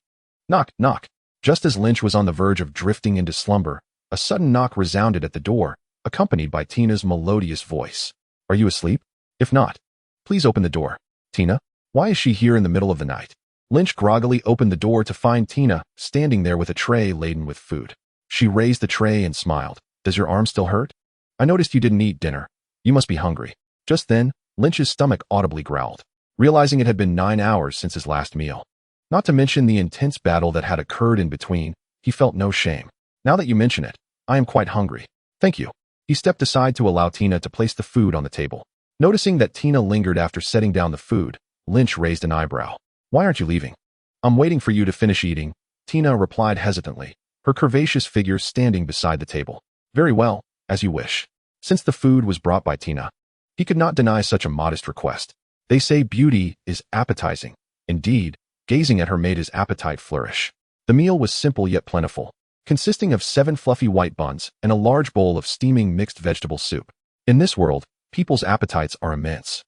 Knock, knock. Just as Lynch was on the verge of drifting into slumber, a sudden knock resounded at the door, accompanied by Tina's melodious voice. Are you asleep? If not, please open the door. Tina, why is she here in the middle of the night? Lynch groggily opened the door to find Tina standing there with a tray laden with food. She raised the tray and smiled. Does your arm still hurt? I noticed you didn't eat dinner. You must be hungry. Just then, Lynch's stomach audibly growled, realizing it had been 9 hours since his last meal. Not to mention the intense battle that had occurred in between, he felt no shame. Now that you mention it, I am quite hungry. Thank you. He stepped aside to allow Tina to place the food on the table. Noticing that Tina lingered after setting down the food, Lynch raised an eyebrow. Why aren't you leaving? I'm waiting for you to finish eating, Tina replied hesitantly, her curvaceous figure standing beside the table. Very well, as you wish. Since the food was brought by Tina, he could not deny such a modest request. They say beauty is appetizing. Indeed, gazing at her made his appetite flourish. The meal was simple yet plentiful, consisting of 7 fluffy white buns and a large bowl of steaming mixed vegetable soup. In this world, people's appetites are immense.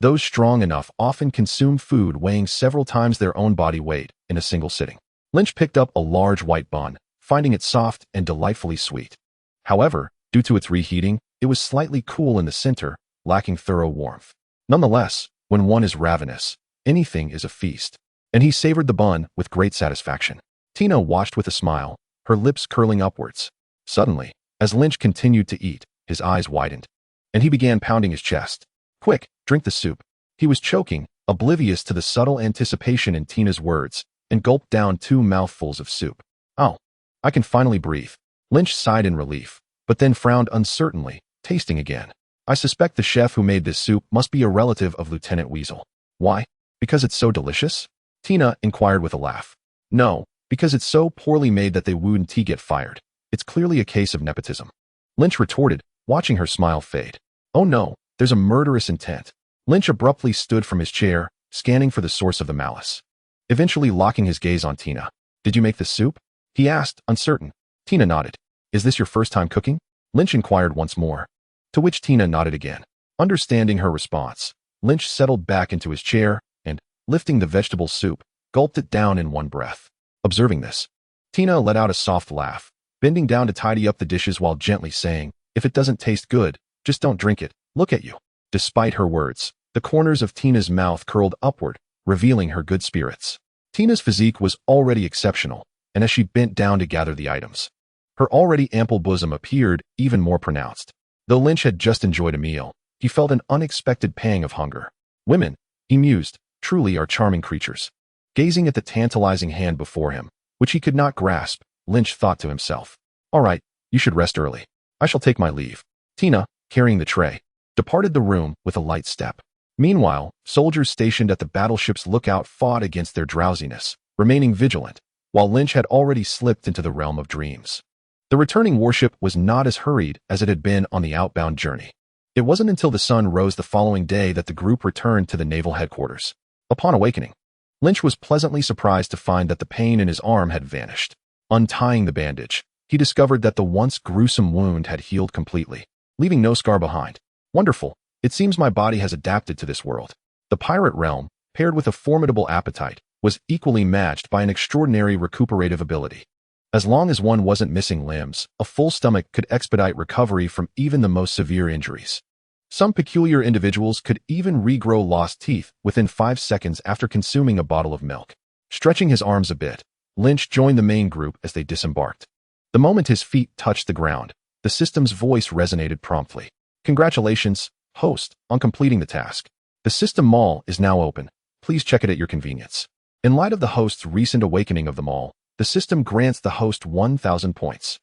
Those strong enough often consume food weighing several times their own body weight in a single sitting. Lynch picked up a large white bun, finding it soft and delightfully sweet. However, due to its reheating, it was slightly cool in the center, lacking thorough warmth. Nonetheless, when one is ravenous, anything is a feast, and he savored the bun with great satisfaction. Tina watched with a smile, her lips curling upwards. Suddenly, as Lynch continued to eat, his eyes widened, and he began pounding his chest. Quick, drink the soup. He was choking, oblivious to the subtle anticipation in Tina's words, and gulped down 2 mouthfuls of soup. Oh, I can finally breathe. Lynch sighed in relief, but then frowned uncertainly, tasting again. I suspect the chef who made this soup must be a relative of Lieutenant Weasel. Why? Because it's so delicious? Tina inquired with a laugh. No, because it's so poorly made that they wouldn't get fired. It's clearly a case of nepotism. Lynch retorted, watching her smile fade. Oh no, there's a murderous intent. Lynch abruptly stood from his chair, scanning for the source of the malice. Eventually locking his gaze on Tina. Did you make this soup? He asked, uncertain. Tina nodded. Is this your first time cooking? Lynch inquired once more. To which Tina nodded again. Understanding her response, Lynch settled back into his chair and, lifting the vegetable soup, gulped it down in one breath. Observing this, Tina let out a soft laugh, bending down to tidy up the dishes while gently saying, if it doesn't taste good, just don't drink it. Look at you. Despite her words, the corners of Tina's mouth curled upward, revealing her good spirits. Tina's physique was already exceptional, and as she bent down to gather the items, her already ample bosom appeared even more pronounced. Though Lynch had just enjoyed a meal, he felt an unexpected pang of hunger. Women, he mused, truly are charming creatures. Gazing at the tantalizing hand before him, which he could not grasp, Lynch thought to himself, all right, you should rest early. I shall take my leave. Tina, carrying the tray, departed the room with a light step. Meanwhile, soldiers stationed at the battleship's lookout fought against their drowsiness, remaining vigilant, while Lynch had already slipped into the realm of dreams. The returning warship was not as hurried as it had been on the outbound journey. It wasn't until the sun rose the following day that the group returned to the naval headquarters. Upon awakening, Lynch was pleasantly surprised to find that the pain in his arm had vanished. Untying the bandage, he discovered that the once gruesome wound had healed completely, leaving no scar behind. Wonderful, it seems my body has adapted to this world. The pirate realm, paired with a formidable appetite, was equally matched by an extraordinary recuperative ability. As long as one wasn't missing limbs, a full stomach could expedite recovery from even the most severe injuries. Some peculiar individuals could even regrow lost teeth within 5 seconds after consuming a bottle of milk. Stretching his arms a bit, Lynch joined the main group as they disembarked. The moment his feet touched the ground, the system's voice resonated promptly. Congratulations, host, on completing the task. The system mall is now open. Please check it at your convenience. In light of the host's recent awakening of the mall, the system grants the host 1,000 points.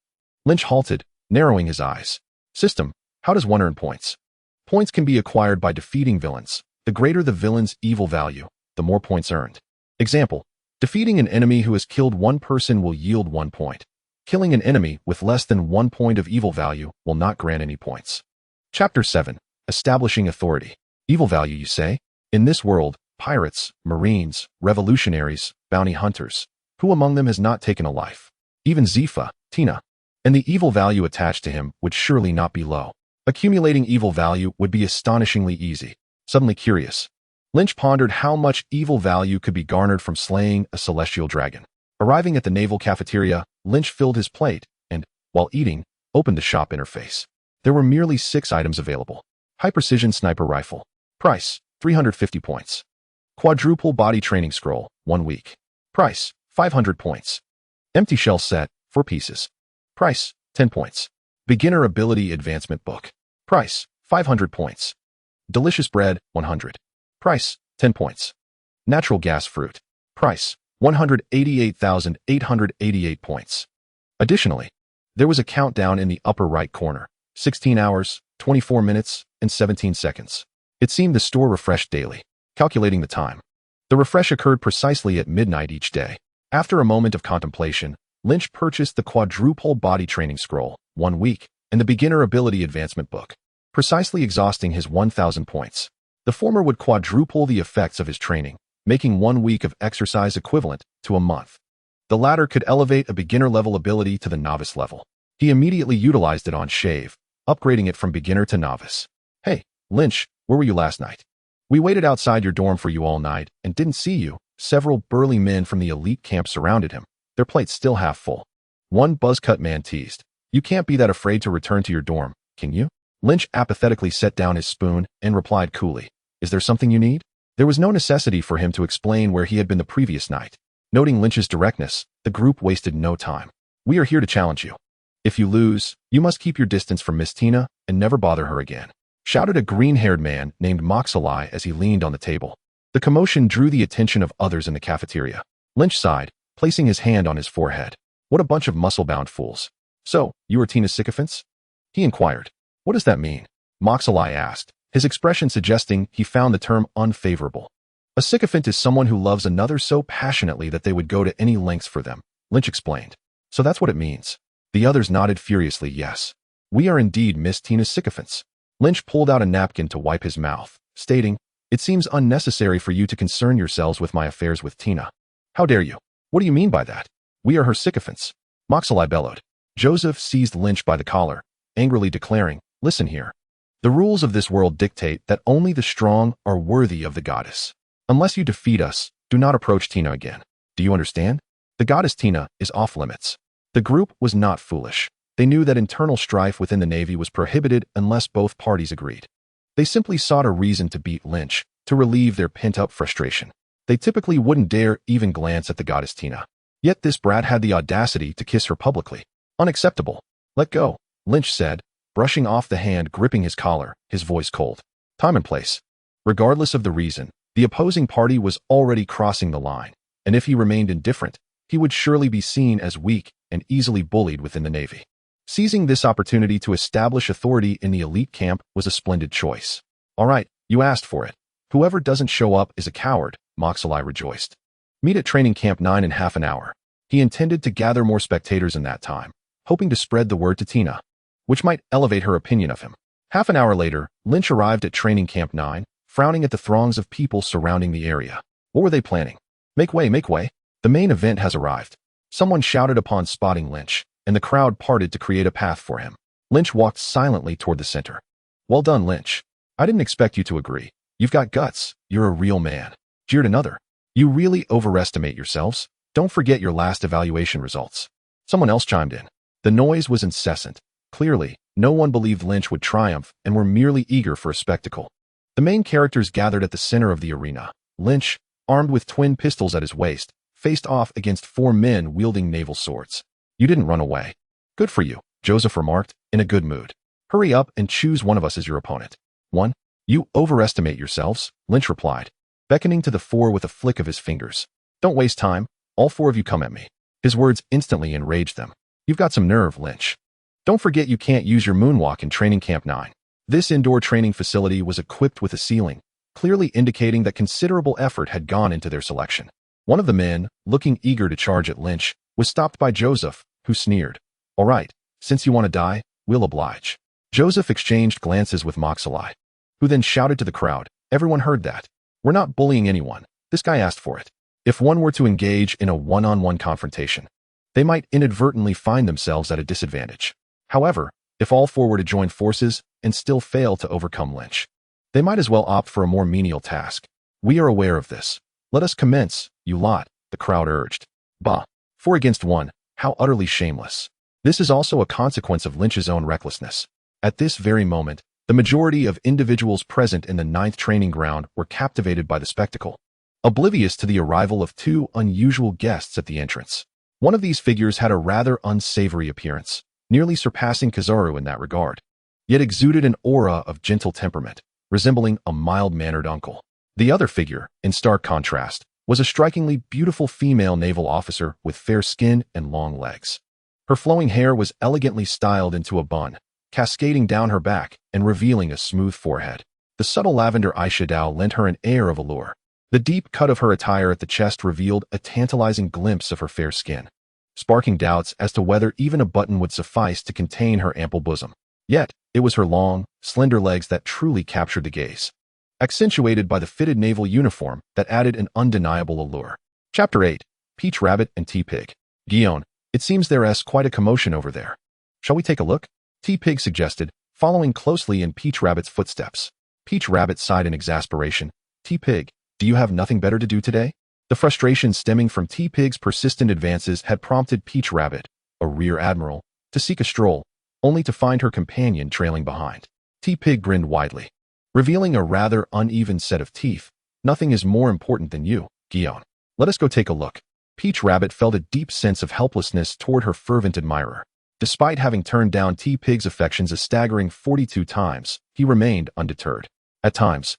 Lynch halted, narrowing his eyes. System, how does one earn points? Points can be acquired by defeating villains. The greater the villain's evil value, the more points earned. Example, defeating an enemy who has killed one person will yield 1 point. Killing an enemy with less than 1 point of evil value will not grant any points. Chapter 7. Establishing Authority. Evil value, you say? In this world, pirates, marines, revolutionaries, bounty hunters, who among them has not taken a life? Even Zifa, Tina. And the evil value attached to him would surely not be low. Accumulating evil value would be astonishingly easy. Suddenly curious, Lynch pondered how much evil value could be garnered from slaying a celestial dragon. Arriving at the naval cafeteria, Lynch filled his plate and, while eating, opened the shop interface. There were merely 6 items available. High-precision sniper rifle. Price, 350 points. Quadruple body training scroll, 1 week. Price, 500 points. Empty shell set, 4 pieces. Price, 10 points. Beginner ability advancement book. Price, 500 points. Delicious bread, 100. Price, 10 points. Natural gas fruit. Price, 188,888 points. Additionally, there was a countdown in the upper right corner. 16 hours, 24 minutes, and 17 seconds. It seemed the store refreshed daily. Calculating the time. The refresh occurred precisely at midnight each day. After a moment of contemplation, Lynch purchased the quadruple body training scroll, 1 week, and the beginner ability advancement book, precisely exhausting his 1,000 points. The former would quadruple the effects of his training, making 1 week of exercise equivalent to a month. The latter could elevate a beginner-level ability to the novice level. He immediately utilized it on Shave, upgrading it from beginner to novice. Hey, Lynch, where were you last night? We waited outside your dorm for you all night and didn't see you. Several burly men from the elite camp surrounded him, their plates still half full. One buzzcut man teased, "You can't be that afraid to return to your dorm, can you?" Lynch apathetically set down his spoon and replied coolly, "Is there something you need?" There was no necessity for him to explain where he had been the previous night. Noting Lynch's directness, the group wasted no time. "We are here to challenge you. If you lose, you must keep your distance from Miss Tina and never bother her again," shouted a green-haired man named Moxalai as he leaned on the table. The commotion drew the attention of others in the cafeteria. Lynch sighed, placing his hand on his forehead. "What a bunch of muscle-bound fools. So, you are Tina's sycophants?" he inquired. "What does that mean?" Moxalai asked, his expression suggesting he found the term unfavorable. "A sycophant is someone who loves another so passionately that they would go to any lengths for them," Lynch explained. "So that's what it means." The others nodded furiously, "Yes. We are indeed Miss Tina's sycophants." Lynch pulled out a napkin to wipe his mouth, stating, "It seems unnecessary for you to concern yourselves with my affairs with Tina." "How dare you? What do you mean by that? We are her sycophants," Moxalai bellowed. Joseph seized Lynch by the collar, angrily declaring, "Listen here. The rules of this world dictate that only the strong are worthy of the goddess. Unless you defeat us, do not approach Tina again. Do you understand? The goddess Tina is off limits." The group was not foolish. They knew that internal strife within the Navy was prohibited unless both parties agreed. They simply sought a reason to beat Lynch, to relieve their pent-up frustration. They typically wouldn't dare even glance at the goddess Tina. Yet this brat had the audacity to kiss her publicly. Unacceptable. "Let go," Lynch said, brushing off the hand gripping his collar, his voice cold. "Time and place." Regardless of the reason, the opposing party was already crossing the line, and if he remained indifferent, he would surely be seen as weak and easily bullied within the Navy. Seizing this opportunity to establish authority in the elite camp was a splendid choice. "All right, you asked for it. Whoever doesn't show up is a coward," Moxalai rejoiced. "Meet at training camp 9 in half an hour." He intended to gather more spectators in that time, hoping to spread the word to Tina, which might elevate her opinion of him. Half an hour later, Lynch arrived at training camp 9, frowning at the throngs of people surrounding the area. What were they planning? Make way, make way. The main event has arrived." Someone shouted upon spotting Lynch, and the crowd parted to create a path for him. Lynch walked silently toward the center. "Well done, Lynch. I didn't expect you to agree. You've got guts. You're a real man," jeered another. "You really overestimate yourselves. Don't forget your last evaluation results." Someone else chimed in. The noise was incessant. Clearly, no one believed Lynch would triumph and were merely eager for a spectacle. The main characters gathered at the center of the arena. Lynch, armed with twin pistols at his waist, faced off against 4 men wielding naval swords. You didn't run away. Good for you, Joseph remarked, in a good mood. Hurry up and choose one of us as your opponent. 1. You overestimate yourselves, Lynch replied, beckoning to the 4 with a flick of his fingers. Don't waste time. All 4 of you come at me. His words instantly enraged them. You've got some nerve, Lynch. Don't forget you can't use your moonwalk in Training Camp 9. This indoor training facility was equipped with a ceiling, clearly indicating that considerable effort had gone into their selection. One of the men, looking eager to charge at Lynch, was stopped by Joseph, who sneered. All right, since you want to die, we'll oblige. Joseph exchanged glances with Moxalai, who then shouted to the crowd. Everyone heard that. We're not bullying anyone. This guy asked for it. If one were to engage in a one-on-one confrontation, they might inadvertently find themselves at a disadvantage. However, if all 4 were to join forces and still fail to overcome Lynch, they might as well opt for a more menial task. We are aware of this. Let us commence, you lot, the crowd urged. Bah, 4 against 1, how utterly shameless. This is also a consequence of Lynch's own recklessness. At this very moment, the majority of individuals present in the 9th training ground were captivated by the spectacle, oblivious to the arrival of 2 unusual guests at the entrance. One of these figures had a rather unsavory appearance, nearly surpassing Kizaru in that regard, yet exuded an aura of gentle temperament, resembling a mild-mannered uncle. The other figure, in stark contrast, was a strikingly beautiful female naval officer with fair skin and long legs. Her flowing hair was elegantly styled into a bun, cascading down her back and revealing a smooth forehead. The subtle lavender eyeshadow lent her an air of allure. The deep cut of her attire at the chest revealed a tantalizing glimpse of her fair skin, sparking doubts as to whether even a button would suffice to contain her ample bosom. Yet, it was her long, slender legs that truly captured the gaze, accentuated by the fitted naval uniform that added an undeniable allure. Chapter 8. Peach Rabbit and T-Pig. Guion, it seems there's quite a commotion over there. Shall we take a look? T-Pig suggested, following closely in Peach Rabbit's footsteps. Peach Rabbit sighed in exasperation. T-Pig, do you have nothing better to do today? The frustration stemming from T-Pig's persistent advances had prompted Peach Rabbit, a rear admiral, to seek a stroll, only to find her companion trailing behind. T-Pig grinned widely, revealing a rather uneven set of teeth. Nothing is more important than you, Guion. Let us go take a look. Peach Rabbit felt a deep sense of helplessness toward her fervent admirer. Despite having turned down T-Pig's affections a staggering 42 times, he remained undeterred. At times,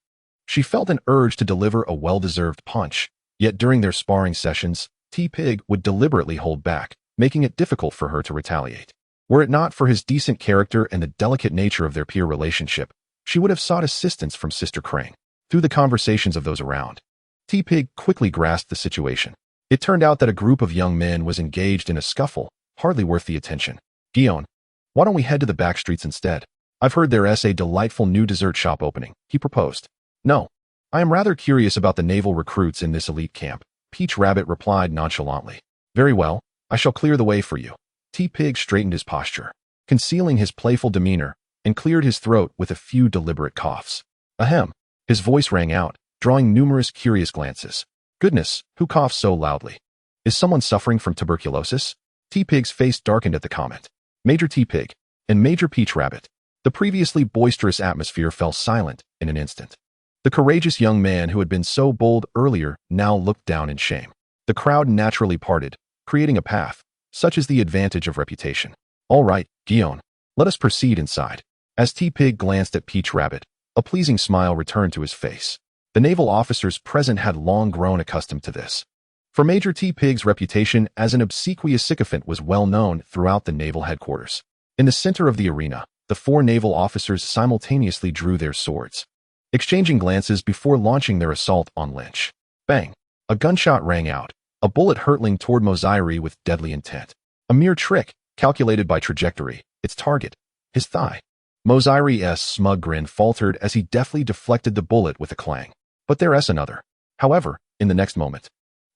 she felt an urge to deliver a well-deserved punch, yet during their sparring sessions, T-Pig would deliberately hold back, making it difficult for her to retaliate. Were it not for his decent character and the delicate nature of their peer relationship, she would have sought assistance from Sister Crane. Through the conversations of those around, T-Pig quickly grasped the situation. It turned out that a group of young men was engaged in a scuffle, hardly worth the attention. Guion, why don't we head to the back streets instead? I've heard there's a delightful new dessert shop opening, he proposed. No, I am rather curious about the naval recruits in this elite camp, Peach Rabbit replied nonchalantly. Very well, I shall clear the way for you. T-Pig straightened his posture, concealing his playful demeanor, and cleared his throat with a few deliberate coughs. Ahem. His voice rang out, drawing numerous curious glances. Goodness, who coughs so loudly? Is someone suffering from tuberculosis? T-Pig's face darkened at the comment. Major T-Pig and Major Peach Rabbit. The previously boisterous atmosphere fell silent in an instant. The courageous young man who had been so bold earlier now looked down in shame. The crowd naturally parted, creating a path. Such is the advantage of reputation. All right, Guion, let us proceed inside. As T-Pig glanced at Peach Rabbit, a pleasing smile returned to his face. The naval officers present had long grown accustomed to this. For Major T-Pig's reputation as an obsequious sycophant was well known throughout the naval headquarters. In the center of the arena, the 4 naval officers simultaneously drew their swords, exchanging glances before launching their assault on Lynch. Bang! A gunshot rang out, a bullet hurtling toward Mozairi with deadly intent. A mere trick, calculated by trajectory, its target, his thigh. Mozairi's smug grin faltered as he deftly deflected the bullet with a clang. But there's another. However, in the next moment,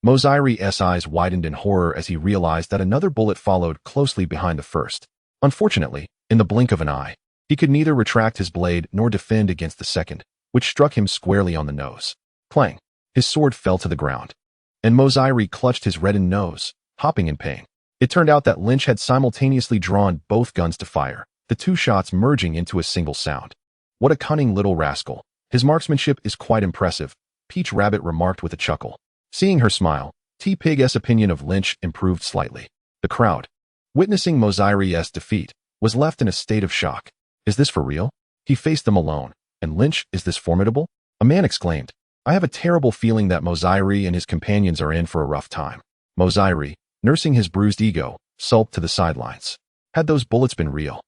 Mozairi's eyes widened in horror as he realized that another bullet followed closely behind the first. Unfortunately, in the blink of an eye, he could neither retract his blade nor defend against the second, which struck him squarely on the nose. Clang! His sword fell to the ground, and Mozairi clutched his reddened nose, hopping in pain. It turned out that Lynch had simultaneously drawn both guns to fire, the 2 shots merging into a single sound. What a cunning little rascal. His marksmanship is quite impressive, Peach Rabbit remarked with a chuckle. Seeing her smile, T-Pig's opinion of Lynch improved slightly. The crowd, witnessing Moziri's defeat, was left in a state of shock. Is this for real? He faced them alone. And Lynch, is this formidable? A man exclaimed. I have a terrible feeling that Moziri and his companions are in for a rough time. Moziri, nursing his bruised ego, sulked to the sidelines. Had those bullets been real,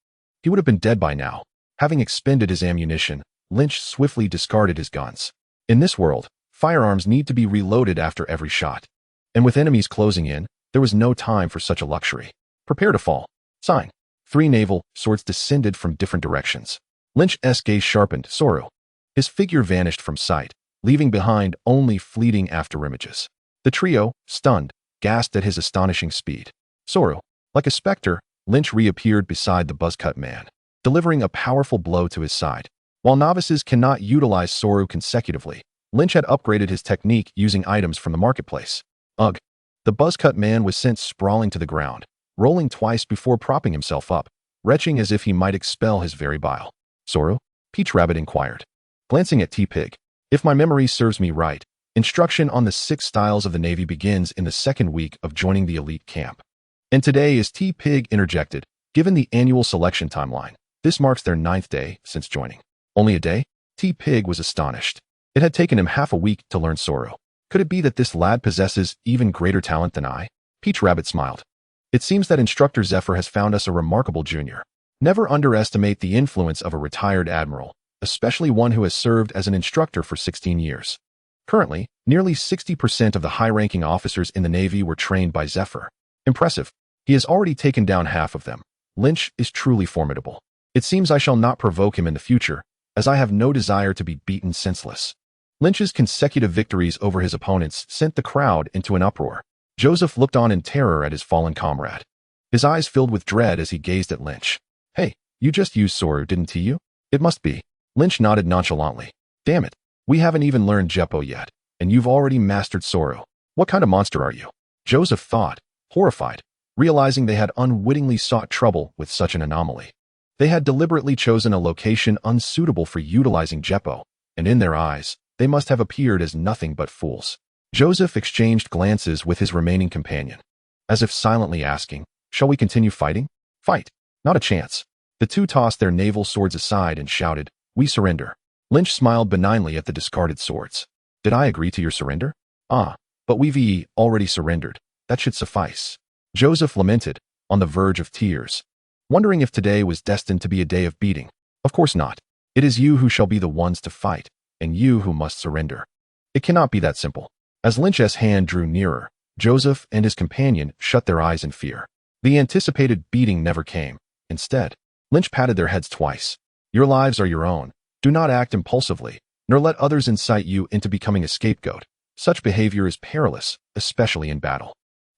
he would have been dead by now. Having expended his ammunition, Lynch swiftly discarded his guns. In this world, firearms need to be reloaded after every shot. And with enemies closing in, there was no time for such a luxury. Prepare to fall. Sign. 3 naval swords descended from different directions. Lynch's gaze sharpened. Soru. His figure vanished from sight, leaving behind only fleeting afterimages. The trio, stunned, gasped at his astonishing speed. Soru. Like a specter, Lynch reappeared beside the buzzcut man, delivering a powerful blow to his side. While novices cannot utilize Soru consecutively, Lynch had upgraded his technique using items from the marketplace. Ugh. The buzzcut man was sent sprawling to the ground, rolling twice before propping himself up, retching as if he might expel his very bile. Soru? Peach Rabbit inquired, glancing at T-Pig. If my memory serves me right, instruction on the 6 styles of the Navy begins in the 2nd week of joining the elite camp. And today is T-Pig interjected. Given the annual selection timeline, this marks their 9th day since joining. Only a day? T-Pig was astonished. It had taken him half a week to learn Soru. Could it be that this lad possesses even greater talent than I? Peach Rabbit smiled. It seems that Instructor Zephyr has found us a remarkable junior. Never underestimate the influence of a retired admiral, especially one who has served as an instructor for 16 years. Currently, nearly 60% of the high-ranking officers in the Navy were trained by Zephyr. Impressive. He has already taken down half of them. Lynch is truly formidable. It seems I shall not provoke him in the future, as I have no desire to be beaten senseless. Lynch's consecutive victories over his opponents sent the crowd into an uproar. Joseph looked on in terror at his fallen comrade. His eyes filled with dread as he gazed at Lynch. Hey, you just used Soru, didn't you? It must be. Lynch nodded nonchalantly. Damn it. We haven't even learned Jeppo yet, and you've already mastered Soru. What kind of monster are you? Joseph thought, horrified, realizing they had unwittingly sought trouble with such an anomaly. They had deliberately chosen a location unsuitable for utilizing Jeppo, and in their eyes, they must have appeared as nothing but fools. Joseph exchanged glances with his remaining companion, as if silently asking, shall we continue fighting? Fight. Not a chance. The two tossed their naval swords aside and shouted, we surrender. Lynch smiled benignly at the discarded swords. Did I agree to your surrender? Ah, but we've already surrendered. That should suffice. Joseph lamented, on the verge of tears, wondering if today was destined to be a day of beating. Of course not. It is you who shall be the ones to fight, and you who must surrender. It cannot be that simple. As Lynch's hand drew nearer, Joseph and his companion shut their eyes in fear. The anticipated beating never came. Instead, Lynch patted their heads twice. Your lives are your own. Do not act impulsively, nor let others incite you into becoming a scapegoat. Such behavior is perilous, especially in battle.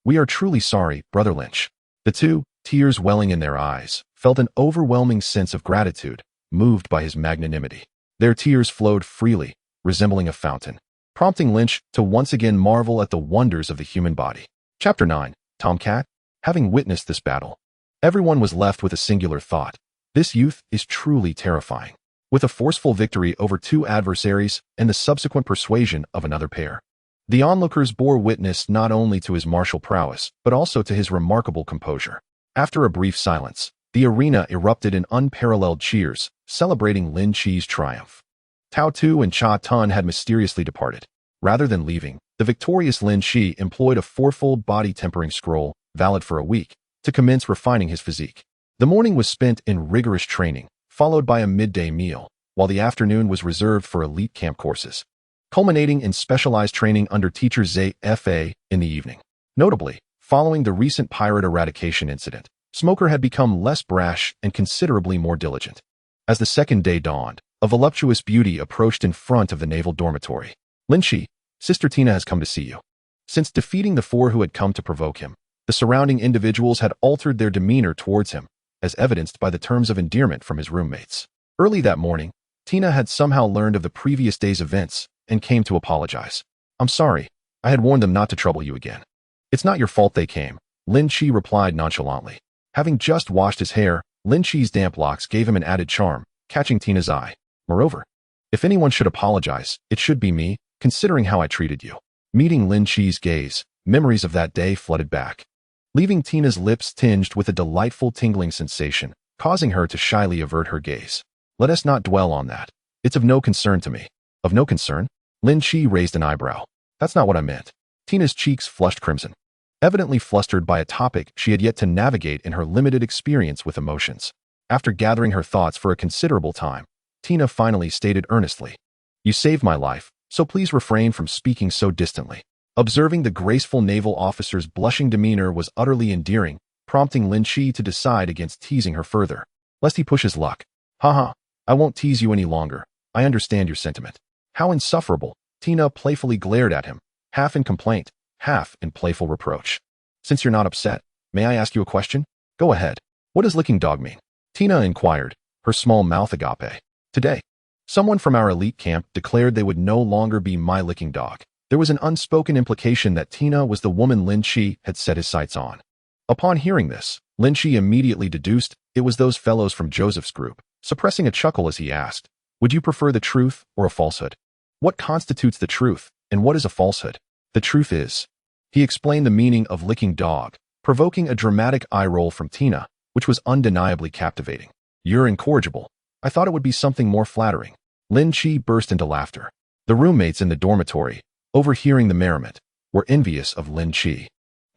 We are truly sorry, Brother Lynch. The two, tears welling in their eyes, felt an overwhelming sense of gratitude, moved by his magnanimity. Their tears flowed freely, resembling a fountain, prompting Lynch to once again marvel at the wonders of the human body. Chapter 9. Tomcat. Having witnessed this battle, everyone was left with a singular thought. This youth is truly terrifying. With a forceful victory over 2 adversaries and the subsequent persuasion of another pair, the onlookers bore witness not only to his martial prowess, but also to his remarkable composure. After a brief silence, the arena erupted in unparalleled cheers, celebrating Lin Chi's triumph. Tao Tu and Cha Tun had mysteriously departed. Rather than leaving, the victorious Lin Chi employed a 4-fold body tempering scroll, valid for a week, to commence refining his physique. The morning was spent in rigorous training, followed by a midday meal, while the afternoon was reserved for elite camp courses, culminating in specialized training under teacher Zay Fa in the evening. Notably, following the recent pirate eradication incident, Smoker had become less brash and considerably more diligent. As the second day dawned, a voluptuous beauty approached in front of the naval dormitory. Lin Chi, Sister Tina has come to see you. Since defeating the 4 who had come to provoke him, the surrounding individuals had altered their demeanor towards him, as evidenced by the terms of endearment from his roommates. Early that morning, Tina had somehow learned of the previous day's events and came to apologize. I'm sorry. I had warned them not to trouble you again. It's not your fault they came, Lin Chi replied nonchalantly. Having just washed his hair, Lin Chi's damp locks gave him an added charm, catching Tina's eye. Moreover, if anyone should apologize, it should be me, considering how I treated you. Meeting Lin Chi's gaze, Memories of that day flooded back, leaving Tina's lips tinged with a delightful tingling sensation, causing her to shyly avert her gaze. Let us not dwell on that. It's of no concern to me. Of no concern? Lynch raised an eyebrow. That's not what I meant. Tina's cheeks flushed crimson, evidently flustered by a topic she had yet to navigate in her limited experience with emotions. After gathering her thoughts for a considerable time, Tina finally stated earnestly, "You saved my life, so please refrain from speaking so distantly." Observing the graceful naval officer's blushing demeanor was utterly endearing, prompting Lynch to decide against teasing her further, lest he push his luck. Haha, I won't tease you any longer. I understand your sentiment. How insufferable. Tina playfully glared at him, half in complaint, half in playful reproach. Since you're not upset, may I ask you a question? Go ahead. What does licking dog mean? Tina inquired, her small mouth agape. Today, someone from our elite camp declared they would no longer be my licking dog. There was an unspoken implication that Tina was the woman Lynch had set his sights on. Upon hearing this, Lynch immediately deduced it was those fellows from Joseph's group, suppressing a chuckle as he asked, "Would you prefer the truth or a falsehood? What constitutes the truth, and what is a falsehood?" The truth is, he explained the meaning of licking dog, provoking a dramatic eye roll from Tina, which was undeniably captivating. "You're incorrigible. I thought it would be something more flattering." Lynch burst into laughter. The roommates in the dormitory, overhearing the merriment, were envious of Lynch,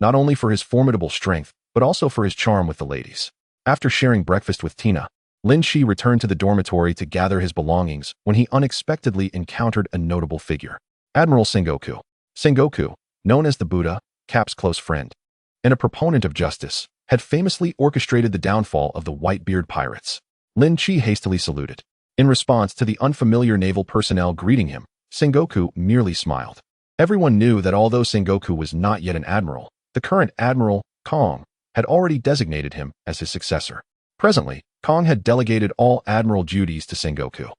not only for his formidable strength, but also for his charm with the ladies. After sharing breakfast with Tina, Lynch returned to the dormitory to gather his belongings when he unexpectedly encountered a notable figure. Admiral Sengoku. Sengoku, known as the Buddha, Cap's close friend, and a proponent of justice, had famously orchestrated the downfall of the Whitebeard pirates. Lynch hastily saluted. In response to the unfamiliar naval personnel greeting him, Sengoku merely smiled. Everyone knew that although Sengoku was not yet an admiral, the current Admiral, Kong, had already designated him as his successor. Presently, Kong had delegated all admiral duties to Sengoku,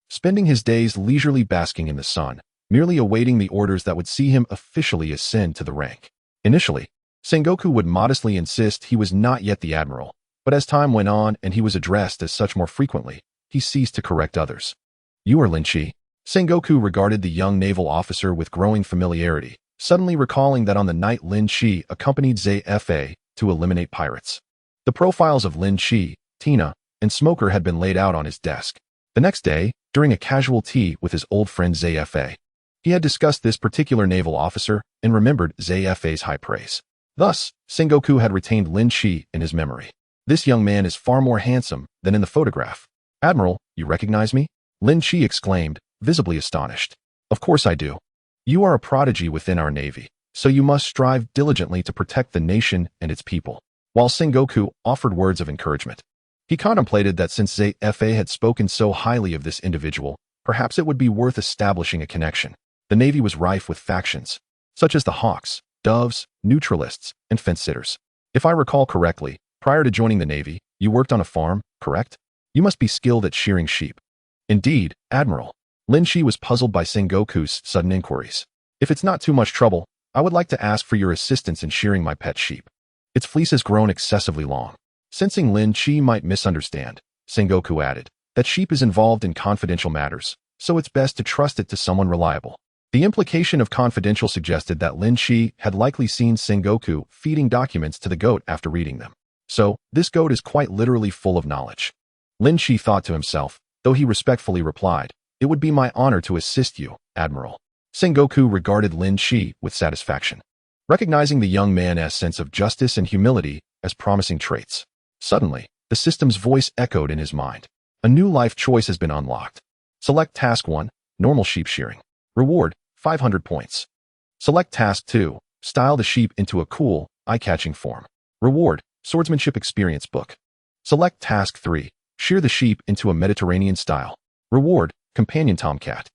spending his days leisurely basking in the sun, merely awaiting the orders that would see him officially ascend to the rank. Initially, Sengoku would modestly insist he was not yet the admiral, but as time went on and he was addressed as such more frequently, he ceased to correct others. "You are Lynch." Sengoku regarded the young naval officer with growing familiarity, suddenly recalling that on the night Lynch accompanied ZFA to eliminate pirates, the profiles of Lynch, Tina, and Smoker had been laid out on his desk. The next day, during a casual tea with his old friend ZFA, he had discussed this particular naval officer and remembered ZFA's high praise. Thus, Sengoku had retained Lynch in his memory. "This young man is far more handsome than in the photograph." "Admiral, you recognize me?" Lynch exclaimed, visibly astonished. "Of course I do. You are a prodigy within our navy, so you must strive diligently to protect the nation and its people." While Sengoku offered words of encouragement, he contemplated that since ZFA had spoken so highly of this individual, perhaps it would be worth establishing a connection. The navy was rife with factions, such as the Hawks, Doves, Neutralists, and Fence-sitters. "If I recall correctly, prior to joining the navy, you worked on a farm, correct? You must be skilled at shearing sheep." "Indeed, Admiral." Lynch was puzzled by Sengoku's sudden inquiries. "If it's not too much trouble, I would like to ask for your assistance in shearing my pet sheep. Its fleece has grown excessively long." Sensing Lynch might misunderstand, Sengoku added that sheep is involved in confidential matters, so it's best to trust it to someone reliable. The implication of confidential suggested that Lynch had likely seen Sengoku feeding documents to the goat after reading them. So, this goat is quite literally full of knowledge. Lynch thought to himself, though he respectfully replied, "It would be my honor to assist you, Admiral." Sengoku regarded Lynch with satisfaction, recognizing the young man's sense of justice and humility as promising traits. Suddenly, the system's voice echoed in his mind. A new life choice has been unlocked. Select Task 1, Normal Sheep Shearing. Reward, 500 points. Select Task 2, Style the sheep into a cool, eye-catching form. Reward, Swordsmanship Experience Book. Select Task 3, Shear the sheep into a Mediterranean style. Reward, Companion Tomcat.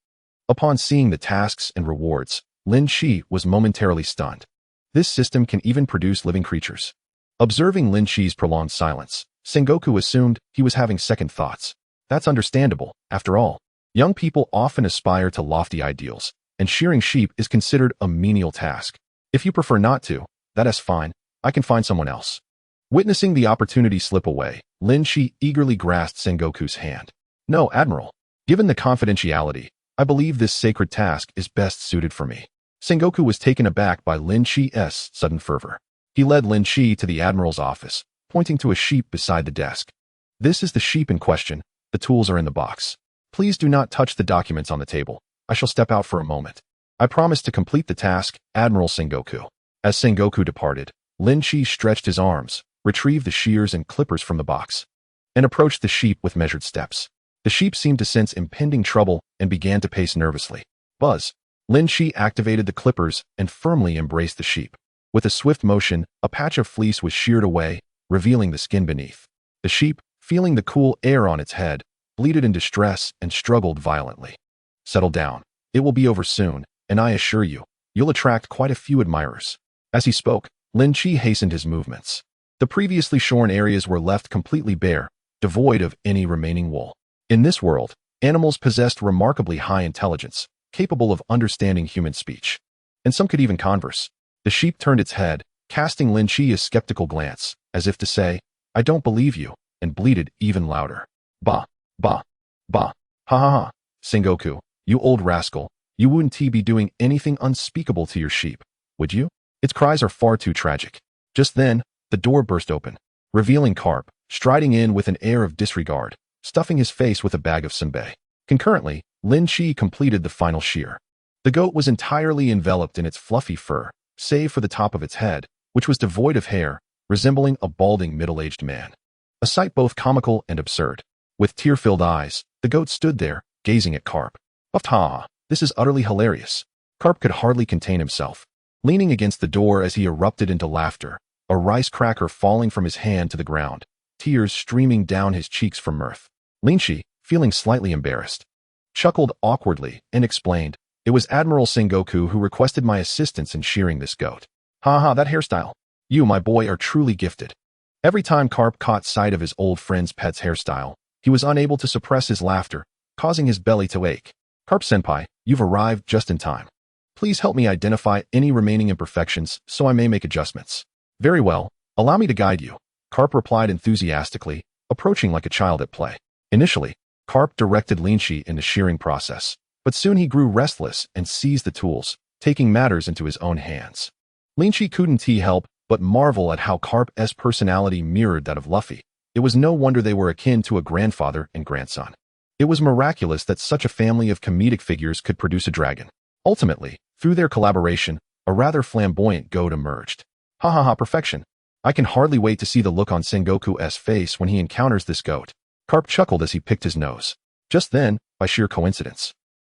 Upon seeing the tasks and rewards, Lynch was momentarily stunned. This system can even produce living creatures. Observing Lynch's prolonged silence, Sengoku assumed he was having second thoughts. That's understandable, after all. Young people often aspire to lofty ideals, and shearing sheep is considered a menial task. If you prefer not to, that is fine, I can find someone else. Witnessing the opportunity slip away, Lynch eagerly grasped Sengoku's hand. "No, Admiral. Given the confidentiality, I believe this sacred task is best suited for me." Sengoku was taken aback by Lynch's sudden fervor. He led Lynch to the Admiral's office, pointing to a sheep beside the desk. This is the sheep in question. The tools are in the box. Please do not touch the documents on the table. I shall step out for a moment. I promise to complete the task, Admiral Sengoku. As Sengoku departed, Lynch stretched his arms, retrieved the shears and clippers from the box, and approached the sheep with measured steps. The sheep seemed to sense impending trouble and began to pace nervously. Buzz. Lynch activated the clippers and firmly embraced the sheep. With a swift motion, a patch of fleece was sheared away, revealing the skin beneath. The sheep, feeling the cool air on its head, bleated in distress and struggled violently. Settle down. It will be over soon, and I assure you, you'll attract quite a few admirers. As he spoke, Lynch hastened his movements. The previously shorn areas were left completely bare, devoid of any remaining wool. In this world, animals possessed remarkably high intelligence, capable of understanding human speech. And some could even converse. The sheep turned its head, casting Lynch a skeptical glance, as if to say, I don't believe you, and bleated even louder. Bah, bah, bah, ha ha ha, Sengoku, you old rascal, you wouldn't be doing anything unspeakable to your sheep, would you? Its cries are far too tragic. Just then, the door burst open, revealing Carp, striding in with an air of disregard, stuffing his face with a bag of senbei. Concurrently, Lynch completed the final shear. The goat was entirely enveloped in its fluffy fur, save for the top of its head, which was devoid of hair, resembling a balding middle-aged man. A sight both comical and absurd. With tear-filled eyes, the goat stood there, gazing at Carp. Ha! This is utterly hilarious. Carp could hardly contain himself, leaning against the door as he erupted into laughter, a rice cracker falling from his hand to the ground, tears streaming down his cheeks from mirth. Lynch, feeling slightly embarrassed, chuckled awkwardly and explained, it was Admiral Sengoku who requested my assistance in shearing this goat. Ha, that hairstyle. You, my boy, are truly gifted. Every time Carp caught sight of his old friend's pet's hairstyle, he was unable to suppress his laughter, causing his belly to ache. Carp-senpai, you've arrived just in time. Please help me identify any remaining imperfections so I may make adjustments. Very well, allow me to guide you, Carp replied enthusiastically, approaching like a child at play. Initially, Carp directed Lynch in the shearing process, but soon he grew restless and seized the tools, taking matters into his own hands. Lynch couldn't help but marvel at how Carp's personality mirrored that of Luffy. It was no wonder they were akin to a grandfather and grandson. It was miraculous that such a family of comedic figures could produce a dragon. Ultimately, through their collaboration, a rather flamboyant goat emerged. Ha, perfection. I can hardly wait to see the look on Sengoku's face when he encounters this goat. Carp chuckled as he picked his nose. Just then, by sheer coincidence,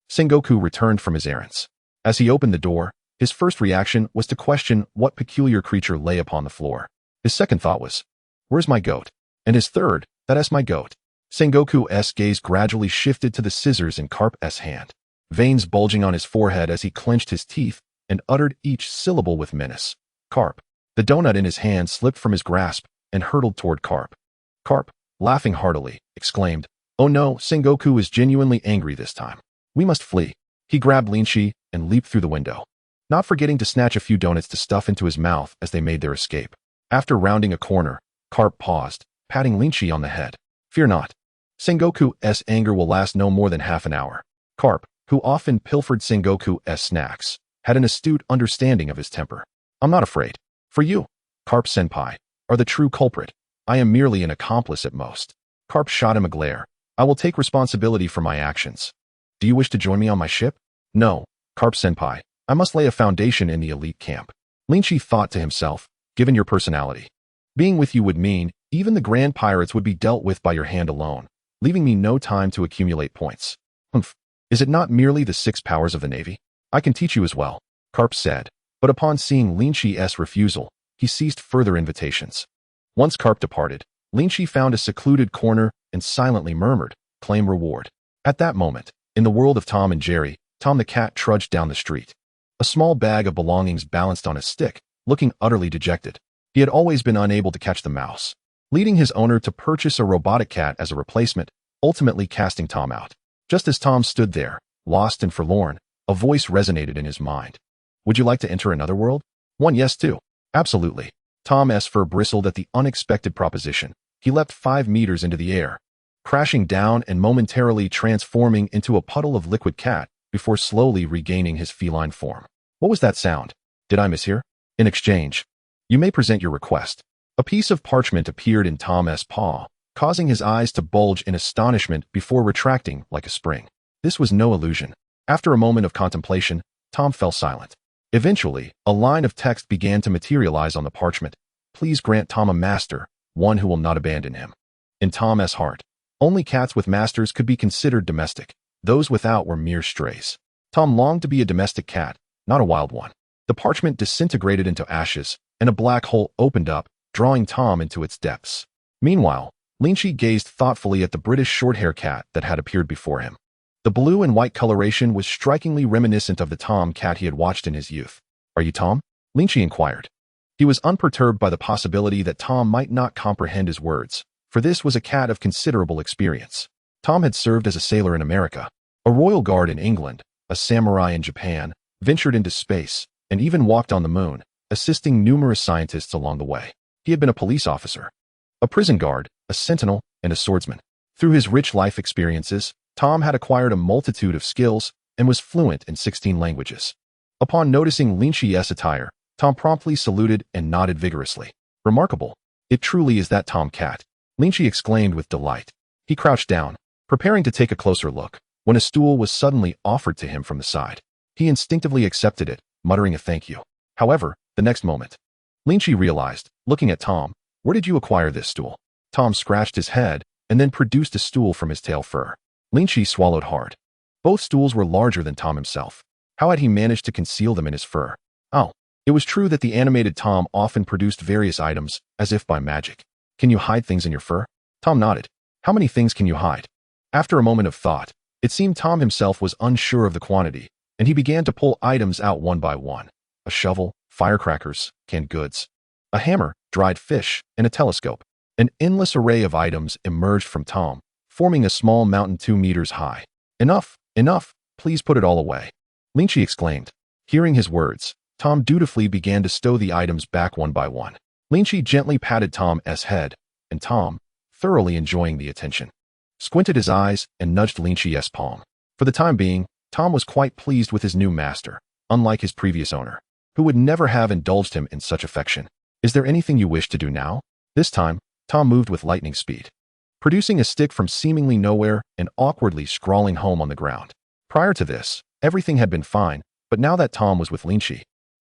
Sengoku returned from his errands. As he opened the door, his first reaction was to question what peculiar creature lay upon the floor. His second thought was, where's my goat? And his third, that's my goat. Sengoku's gaze gradually shifted to the scissors in Carp's hand, veins bulging on his forehead as he clenched his teeth and uttered each syllable with menace. Carp. The donut in his hand slipped from his grasp and hurtled toward Carp. Carp, laughing heartily, exclaimed, oh no, Sengoku is genuinely angry this time. We must flee. He grabbed Lynch and leaped through the window, not forgetting to snatch a few donuts to stuff into his mouth as they made their escape. After rounding a corner, Carp paused, patting Lynch on the head. Fear not. Sengoku's anger will last no more than half an hour. Carp, who often pilfered Sengoku's snacks, had an astute understanding of his temper. I'm not afraid. For you, Carp-senpai, are the true culprit. I am merely an accomplice at most. Carp shot him a glare. I will take responsibility for my actions. Do you wish to join me on my ship? No, Carp-senpai. I must lay a foundation in the elite camp. Lynch thought to himself, given your personality, being with you would mean even the grand pirates would be dealt with by your hand alone, leaving me no time to accumulate points. Humph. Is it not merely the 6 powers of the Navy? I can teach you as well, Carp said, but upon seeing Lynch's refusal, he ceased further invitations. Once Carp departed, Lynch found a secluded corner and silently murmured, claim reward. At that moment, in the world of Tom and Jerry, Tom the cat trudged down the street. A small bag of belongings balanced on a stick, looking utterly dejected. He had always been unable to catch the mouse, leading his owner to purchase a robotic cat as a replacement, ultimately casting Tom out. Just as Tom stood there, lost and forlorn, a voice resonated in his mind. Would you like to enter another world? One yes too. Absolutely. Tom's fur bristled at the unexpected proposition. He leapt 5 meters into the air, crashing down and momentarily transforming into a puddle of liquid cat before slowly regaining his feline form. What was that sound? Did I mishear? In exchange, you may present your request. A piece of parchment appeared in Tom's paw, causing his eyes to bulge in astonishment before retracting like a spring. This was no illusion. After a moment of contemplation, Tom fell silent. Eventually, a line of text began to materialize on the parchment. Please grant Tom a master, one who will not abandon him. In Tom's heart, only cats with masters could be considered domestic. Those without were mere strays. Tom longed to be a domestic cat, not a wild one. The parchment disintegrated into ashes, and a black hole opened up, drawing Tom into its depths. Meanwhile, Lynch gazed thoughtfully at the British short-hair cat that had appeared before him. The blue and white coloration was strikingly reminiscent of the Tom cat he had watched in his youth. Are you Tom? Lynch inquired. He was unperturbed by the possibility that Tom might not comprehend his words, for this was a cat of considerable experience. Tom had served as a sailor in America, a royal guard in England, a samurai in Japan, ventured into space, and even walked on the moon, assisting numerous scientists along the way. He had been a police officer, a prison guard, a sentinel, and a swordsman. Through his rich life experiences, Tom had acquired a multitude of skills and was fluent in 16 languages. Upon noticing Lynch's attire, Tom promptly saluted and nodded vigorously. Remarkable. It truly is that Tom cat, Lynch exclaimed with delight. He crouched down, preparing to take a closer look, when a stool was suddenly offered to him from the side. He instinctively accepted it, muttering a thank you. However, the next moment, Lynch realized, looking at Tom, where did you acquire this stool? Tom scratched his head and then produced a stool from his tail fur. Lynch swallowed hard. Both stools were larger than Tom himself. How had he managed to conceal them in his fur? Oh, it was true that the animated Tom often produced various items, as if by magic. Can you hide things in your fur? Tom nodded. How many things can you hide? After a moment of thought, it seemed Tom himself was unsure of the quantity, and he began to pull items out one by one. A shovel, firecrackers, canned goods, a hammer, dried fish, and a telescope. An endless array of items emerged from Tom, forming a small mountain 2 meters high. Enough, enough, please put it all away. Lynch exclaimed. Hearing his words, Tom dutifully began to stow the items back one by one. Lynch gently patted Tom's head, and Tom, thoroughly enjoying the attention, squinted his eyes and nudged Lynch's palm. For the time being, Tom was quite pleased with his new master, unlike his previous owner, who would never have indulged him in such affection. Is there anything you wish to do now? This time, Tom moved with lightning speed, producing a stick from seemingly nowhere and awkwardly scrawling home on the ground. Prior to this, everything had been fine, but now that Tom was with Lynch,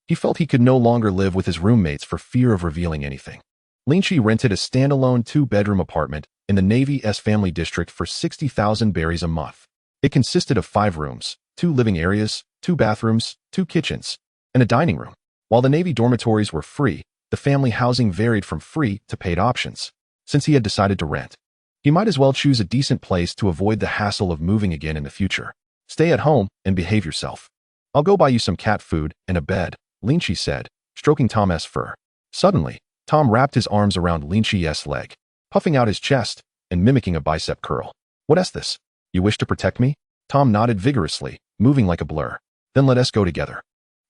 he felt he could no longer live with his roommates for fear of revealing anything. Lynch rented a standalone 2-bedroom apartment in the Navy's family district for 60,000 berries a month. It consisted of 5 rooms, 2 living areas, 2 bathrooms, 2 kitchens, and a dining room. While the Navy dormitories were free, the family housing varied from free to paid options. Since he had decided to rent, he might as well choose a decent place to avoid the hassle of moving again in the future. Stay at home and behave yourself. I'll go buy you some cat food and a bed, Lynch said, stroking Tom's fur. Suddenly, Tom wrapped his arms around Lynch's leg, puffing out his chest and mimicking a bicep curl. What is this? You wish to protect me? Tom nodded vigorously, moving like a blur. Then let us go together.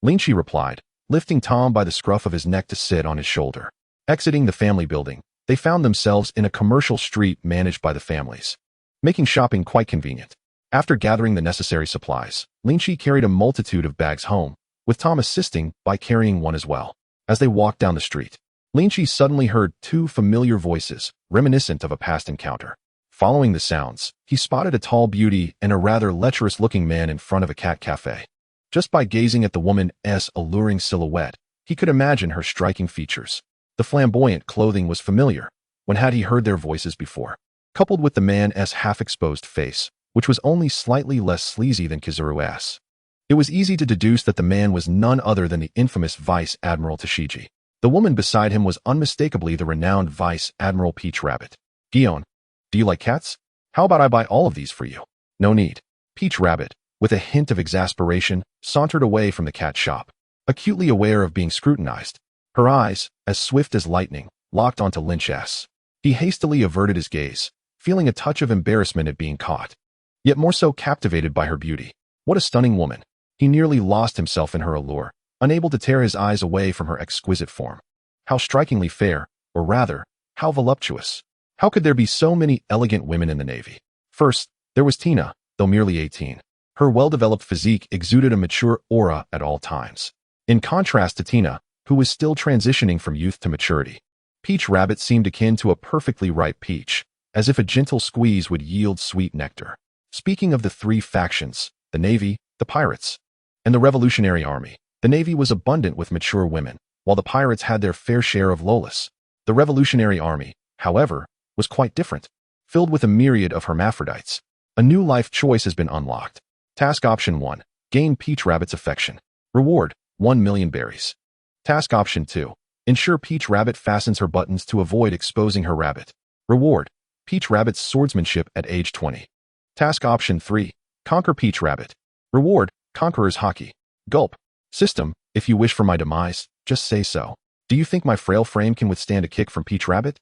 Lynch replied, lifting Tom by the scruff of his neck to sit on his shoulder. Exiting the family building, they found themselves in a commercial street managed by the families, making shopping quite convenient. After gathering the necessary supplies, Lynch carried a multitude of bags home, with Tom assisting by carrying one as well. As they walked down the street, Lynch suddenly heard 2 familiar voices, reminiscent of a past encounter. Following the sounds, he spotted a tall beauty and a rather lecherous-looking man in front of a cat cafe. Just by gazing at the woman's alluring silhouette, he could imagine her striking features. The flamboyant clothing was familiar. When had he heard their voices before? Coupled with the man's half-exposed face, which was only slightly less sleazy than Kizaru's, it was easy to deduce that the man was none other than the infamous Vice Admiral Tashigi. The woman beside him was unmistakably the renowned Vice Admiral Peach Rabbit. Gion, do you like cats? How about I buy all of these for you? No need. Peach Rabbit, with a hint of exasperation, sauntered away from the cat shop, acutely aware of being scrutinized. Her eyes, as swift as lightning, locked onto Lynch's. He hastily averted his gaze, feeling a touch of embarrassment at being caught, yet more so captivated by her beauty. What a stunning woman. He nearly lost himself in her allure, unable to tear his eyes away from her exquisite form. How strikingly fair, or rather, how voluptuous. How could there be so many elegant women in the Navy? First, there was Tina, though merely 18. Her well-developed physique exuded a mature aura at all times. In contrast to Tina, who was still transitioning from youth to maturity, Peach Rabbit seemed akin to a perfectly ripe peach, as if a gentle squeeze would yield sweet nectar. Speaking of the three factions, the Navy, the Pirates, and the Revolutionary Army, the Navy was abundant with mature women, while the Pirates had their fair share of lolas. The Revolutionary Army, however, was quite different, filled with a myriad of hermaphrodites. A new life choice has been unlocked. Task Option 1. Gain Peach Rabbit's affection. Reward, 1,000,000 berries. Task Option 2. Ensure Peach Rabbit fastens her buttons to avoid exposing her rabbit. Reward, Peach Rabbit's swordsmanship at age 20. Task Option 3. Conquer Peach Rabbit. Reward, Conqueror's Haki. Gulp. System, if you wish for my demise, just say so. Do you think my frail frame can withstand a kick from Peach Rabbit?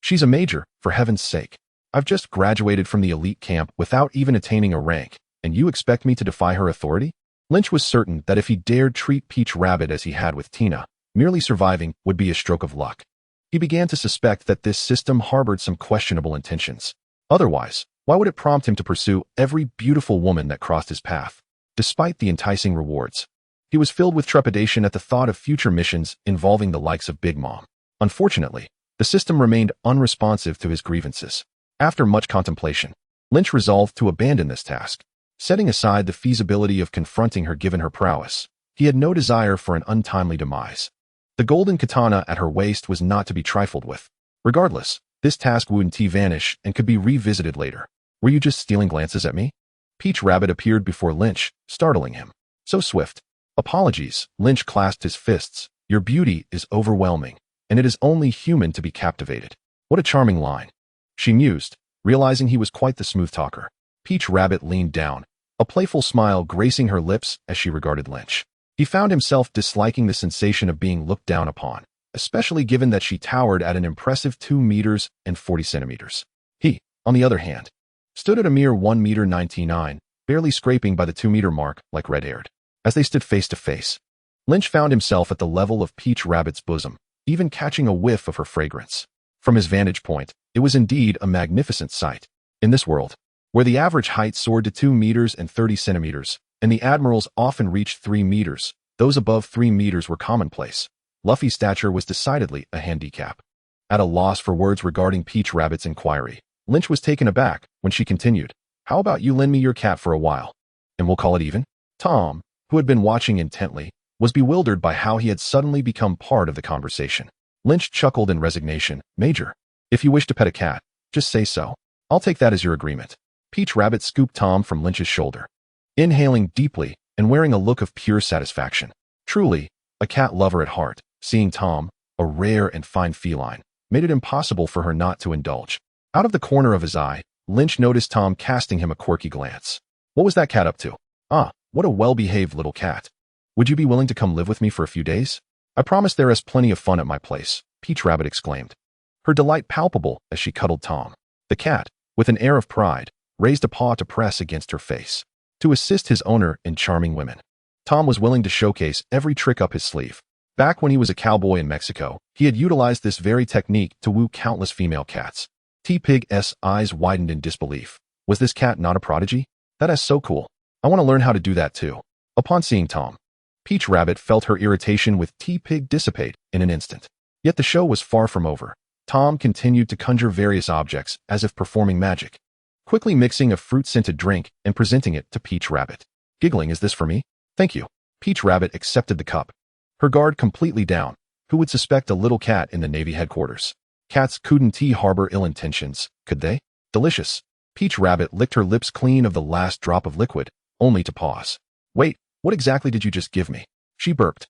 She's a major, for heaven's sake. I've just graduated from the elite camp without even attaining a rank, and you expect me to defy her authority? Lynch was certain that if he dared treat Peach Rabbit as he had with Tina, merely surviving would be a stroke of luck. He began to suspect that this system harbored some questionable intentions. Otherwise, why would it prompt him to pursue every beautiful woman that crossed his path? Despite the enticing rewards, he was filled with trepidation at the thought of future missions involving the likes of Big Mom. Unfortunately, the system remained unresponsive to his grievances. After much contemplation, Lynch resolved to abandon this task. Setting aside the feasibility of confronting her given her prowess, he had no desire for an untimely demise. The golden katana at her waist was not to be trifled with. Regardless, this task wouldn't vanish and could be revisited later. Were you just stealing glances at me? Peach Rabbit appeared before Lynch, startling him. So swift. Apologies, Lynch clasped his fists. Your beauty is overwhelming, and it is only human to be captivated. What a charming line. She mused, realizing he was quite the smooth talker. Peach Rabbit leaned down, a playful smile gracing her lips as she regarded Lynch. He found himself disliking the sensation of being looked down upon, especially given that she towered at an impressive 2 meters and 40 centimeters. He, on the other hand, stood at a mere 1 meter 99, barely scraping by the 2-meter mark like red-haired. As they stood face to face, Lynch found himself at the level of Peach Rabbit's bosom, even catching a whiff of her fragrance. From his vantage point, it was indeed a magnificent sight. In this world, where the average height soared to 2 meters and 30 centimeters, and the admirals often reached 3 meters, those above 3 meters were commonplace. Luffy's stature was decidedly a handicap. At a loss for words regarding Peach Rabbit's inquiry, Lynch was taken aback when she continued, "How about you lend me your cat for a while, and we'll call it even?" Tom, who had been watching intently, was bewildered by how he had suddenly become part of the conversation. Lynch chuckled in resignation. "Major, if you wish to pet a cat, just say so. I'll take that as your agreement." Peach Rabbit scooped Tom from Lynch's shoulder, inhaling deeply and wearing a look of pure satisfaction. Truly, a cat lover at heart, seeing Tom, a rare and fine feline, made it impossible for her not to indulge. Out of the corner of his eye, Lynch noticed Tom casting him a quirky glance. What was that cat up to? Ah, what a well-behaved little cat. Would you be willing to come live with me for a few days? I promise there is plenty of fun at my place, Peach Rabbit exclaimed, her delight palpable as she cuddled Tom. The cat, with an air of pride, raised a paw to press against her face, to assist his owner in charming women. Tom was willing to showcase every trick up his sleeve. Back when he was a cowboy in Mexico, he had utilized this very technique to woo countless female cats. T-Pig's eyes widened in disbelief. Was this cat not a prodigy? That is so cool. I want to learn how to do that too. Upon seeing Tom, Peach Rabbit felt her irritation with T-Pig dissipate in an instant. Yet the show was far from over. Tom continued to conjure various objects as if performing magic, quickly mixing a fruit-scented drink and presenting it to Peach Rabbit. Giggling, "Is this for me?" "Thank you." Peach Rabbit accepted the cup, her guard completely down. Who would suspect a little cat in the Navy headquarters? Cats couldn't harbor ill intentions, could they? Delicious. Peach Rabbit licked her lips clean of the last drop of liquid, only to pause. "Wait, what exactly did you just give me?" she burped,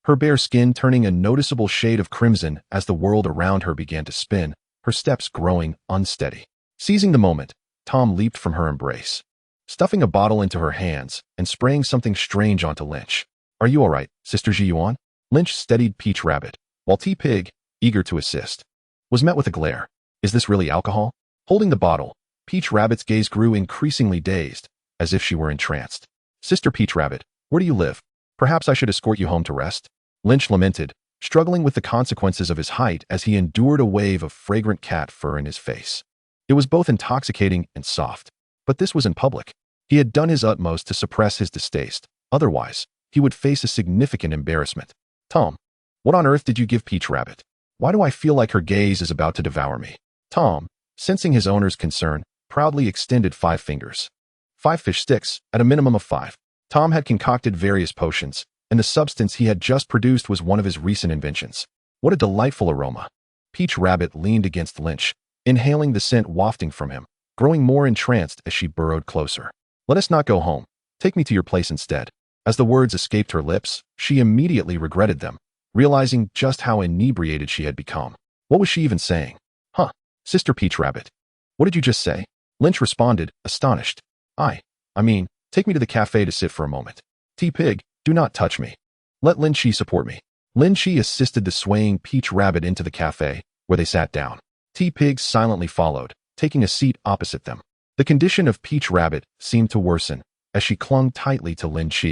her bare skin turning a noticeable shade of crimson as the world around her began to spin, her steps growing unsteady. Seizing the moment, Tom leaped from her embrace, stuffing a bottle into her hands and spraying something strange onto Lynch. "Are you all right, Sister Ji-Yuan?" Lynch steadied Peach Rabbit, while T-Pig, eager to assist, was met with a glare. "Is this really alcohol?" Holding the bottle, Peach Rabbit's gaze grew increasingly dazed, as if she were entranced. "Sister Peach Rabbit, where do you live? Perhaps I should escort you home to rest?" Lynch lamented, struggling with the consequences of his height as he endured a wave of fragrant cat fur in his face. It was both intoxicating and soft, but this was in public. He had done his utmost to suppress his distaste. Otherwise, he would face a significant embarrassment. Tom, what on earth did you give Peach Rabbit? Why do I feel like her gaze is about to devour me? Tom, sensing his owner's concern, proudly extended 5 fingers. 5 fish sticks, at a minimum of 5. Tom had concocted various potions, and the substance he had just produced was one of his recent inventions. What a delightful aroma. Peach Rabbit leaned against Lynch, inhaling the scent wafting from him, growing more entranced as she burrowed closer. Let us not go home. Take me to your place instead. As the words escaped her lips, she immediately regretted them, realizing just how inebriated she had become. What was she even saying? Huh, Sister Peach Rabbit. What did you just say? Lynch responded, astonished. I mean, take me to the cafe to sit for a moment. T-Pig, do not touch me. Let Lynch support me. Lynch assisted the swaying Peach Rabbit into the cafe, where they sat down. T-Pig silently followed, taking a seat opposite them. The condition of Peach Rabbit seemed to worsen, as she clung tightly to Lynch,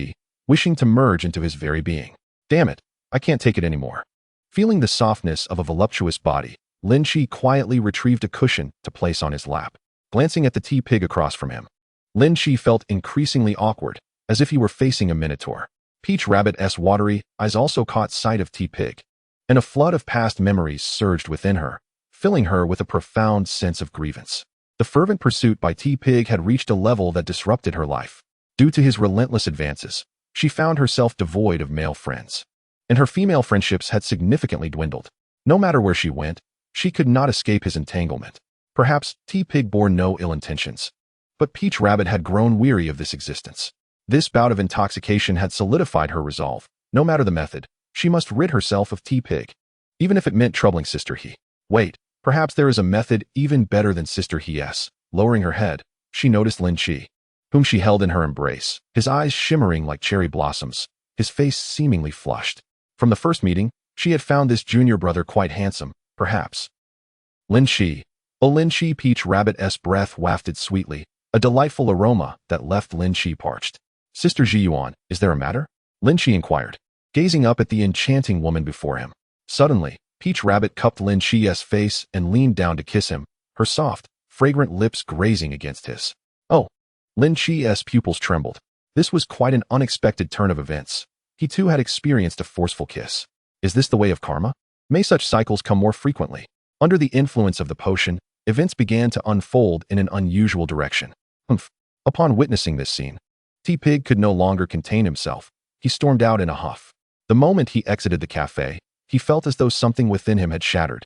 wishing to merge into his very being. Damn it, I can't take it anymore. Feeling the softness of a voluptuous body, Lynch quietly retrieved a cushion to place on his lap. Glancing at the T-Pig across from him, Lynch felt increasingly awkward, as if he were facing a minotaur. Peach Rabbit's watery eyes also caught sight of T-Pig, and a flood of past memories surged within her, filling her with a profound sense of grievance. The fervent pursuit by T-Pig had reached a level that disrupted her life. Due to his relentless advances, she found herself devoid of male friends, and her female friendships had significantly dwindled. No matter where she went, she could not escape his entanglement. Perhaps T-Pig bore no ill intentions, but Peach Rabbit had grown weary of this existence. This bout of intoxication had solidified her resolve. No matter the method, she must rid herself of T-Pig, even if it meant troubling Sister He. Wait, perhaps there is a method even better than Sister He's. Lowering her head, she noticed Lynch, whom she held in her embrace, his eyes shimmering like cherry blossoms, his face seemingly flushed. From the first meeting, she had found this junior brother quite handsome, perhaps. Lynch, oh Lynch, Peach Rabbit's breath wafted sweetly, a delightful aroma that left Lynch parched. Sister Ziyuan, is there a matter? Lynch inquired, gazing up at the enchanting woman before him. Suddenly, Peach Rabbit cupped Lynch's face and leaned down to kiss him, her soft, fragrant lips grazing against his. Oh! Lynch's pupils trembled. This was quite an unexpected turn of events. He too had experienced a forceful kiss. Is this the way of karma? May such cycles come more frequently? Under the influence of the potion, events began to unfold in an unusual direction. Humph! Upon witnessing this scene, T-Pig could no longer contain himself. He stormed out in a huff. The moment he exited the cafe, he felt as though something within him had shattered,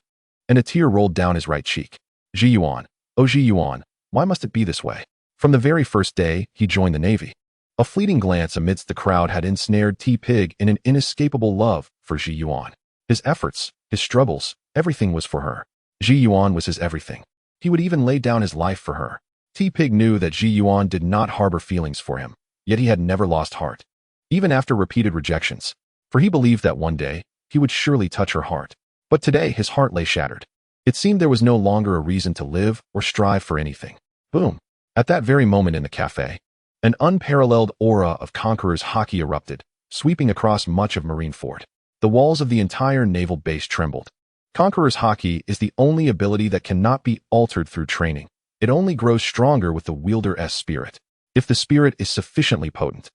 and a tear rolled down his right cheek. Ziyuan, oh Ziyuan, why must it be this way? From the very first day he joined the Navy, a fleeting glance amidst the crowd had ensnared T-Pig in an inescapable love for Ziyuan. His efforts, his struggles, everything was for her. Ziyuan was his everything. He would even lay down his life for her. T-Pig knew that Ziyuan did not harbor feelings for him, yet he had never lost heart, even after repeated rejections, for he believed that one day, he would surely touch her heart. But today his heart lay shattered. It seemed there was no longer a reason to live or strive for anything. Boom! At that very moment in the cafe, an unparalleled aura of Conqueror's Haki erupted, sweeping across much of Marineford. The walls of the entire naval base trembled. Conqueror's Haki is the only ability that cannot be altered through training. It only grows stronger with the wielder's spirit. If the spirit is sufficiently potent,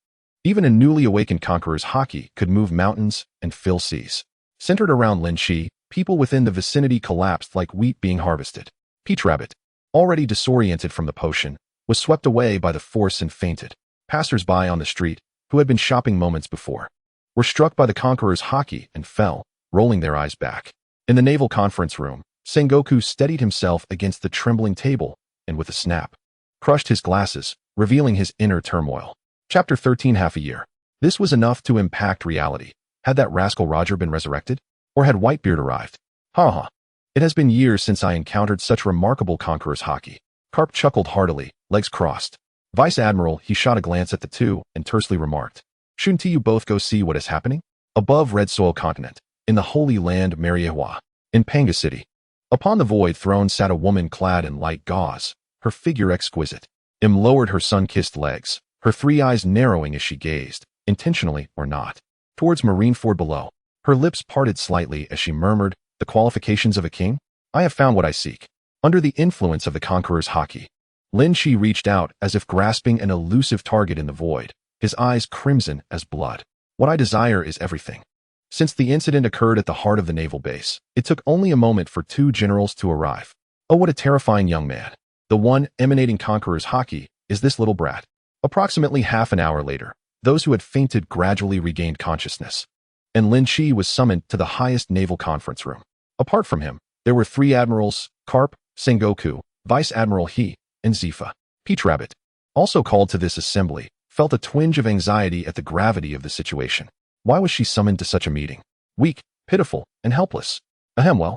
even a newly awakened Conqueror's Haki could move mountains and fill seas. Centered around Lynch, people within the vicinity collapsed like wheat being harvested. Peach Rabbit, already disoriented from the potion, was swept away by the force and fainted. Passers-by on the street, who had been shopping moments before, were struck by the Conqueror's Haki and fell, rolling their eyes back. In the naval conference room, Sengoku steadied himself against the trembling table and with a snap, crushed his glasses, revealing his inner turmoil. Chapter 13. Half a year. This was enough to impact reality. Had that rascal Roger been resurrected? Or had Whitebeard arrived? Ha! It has been years since I encountered such remarkable Conqueror's Haki. Carp chuckled heartily, legs crossed. Vice Admiral, he shot a glance at the two and tersely remarked, "Shouldn't you both go see what is happening?" Above Red Soil Continent, in the Holy Land Mariehua, in Panga City. Upon the void throne sat a woman clad in light gauze, her figure exquisite. Lowered her sun-kissed legs, her 3 eyes narrowing as she gazed, intentionally or not, towards Marineford below. Her lips parted slightly as she murmured, "The qualifications of a king? I have found what I seek." Under the influence of the Conqueror's Haki, Lynch reached out as if grasping an elusive target in the void, his eyes crimson as blood. What I desire is everything. Since the incident occurred at the heart of the naval base, it took only a moment for two generals to arrive. Oh, what a terrifying young man. The one emanating Conqueror's Haki is this little brat. Approximately half an hour later, those who had fainted gradually regained consciousness, and Lynch was summoned to the highest naval conference room. Apart from him, there were three admirals, Carp, Sengoku, Vice Admiral He, and Zifa. Peach Rabbit, also called to this assembly, felt a twinge of anxiety at the gravity of the situation. Why was she summoned to such a meeting? Weak, pitiful, and helpless. Well,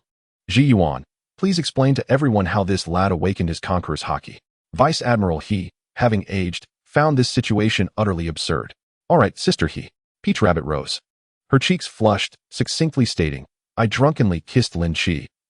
Ji Yuan, please explain to everyone how this lad awakened his conqueror's Haki. Vice Admiral He, having aged, found this situation utterly absurd. All right, Sister He. Peach Rabbit rose. Her cheeks flushed, succinctly stating, I drunkenly kissed Lynch,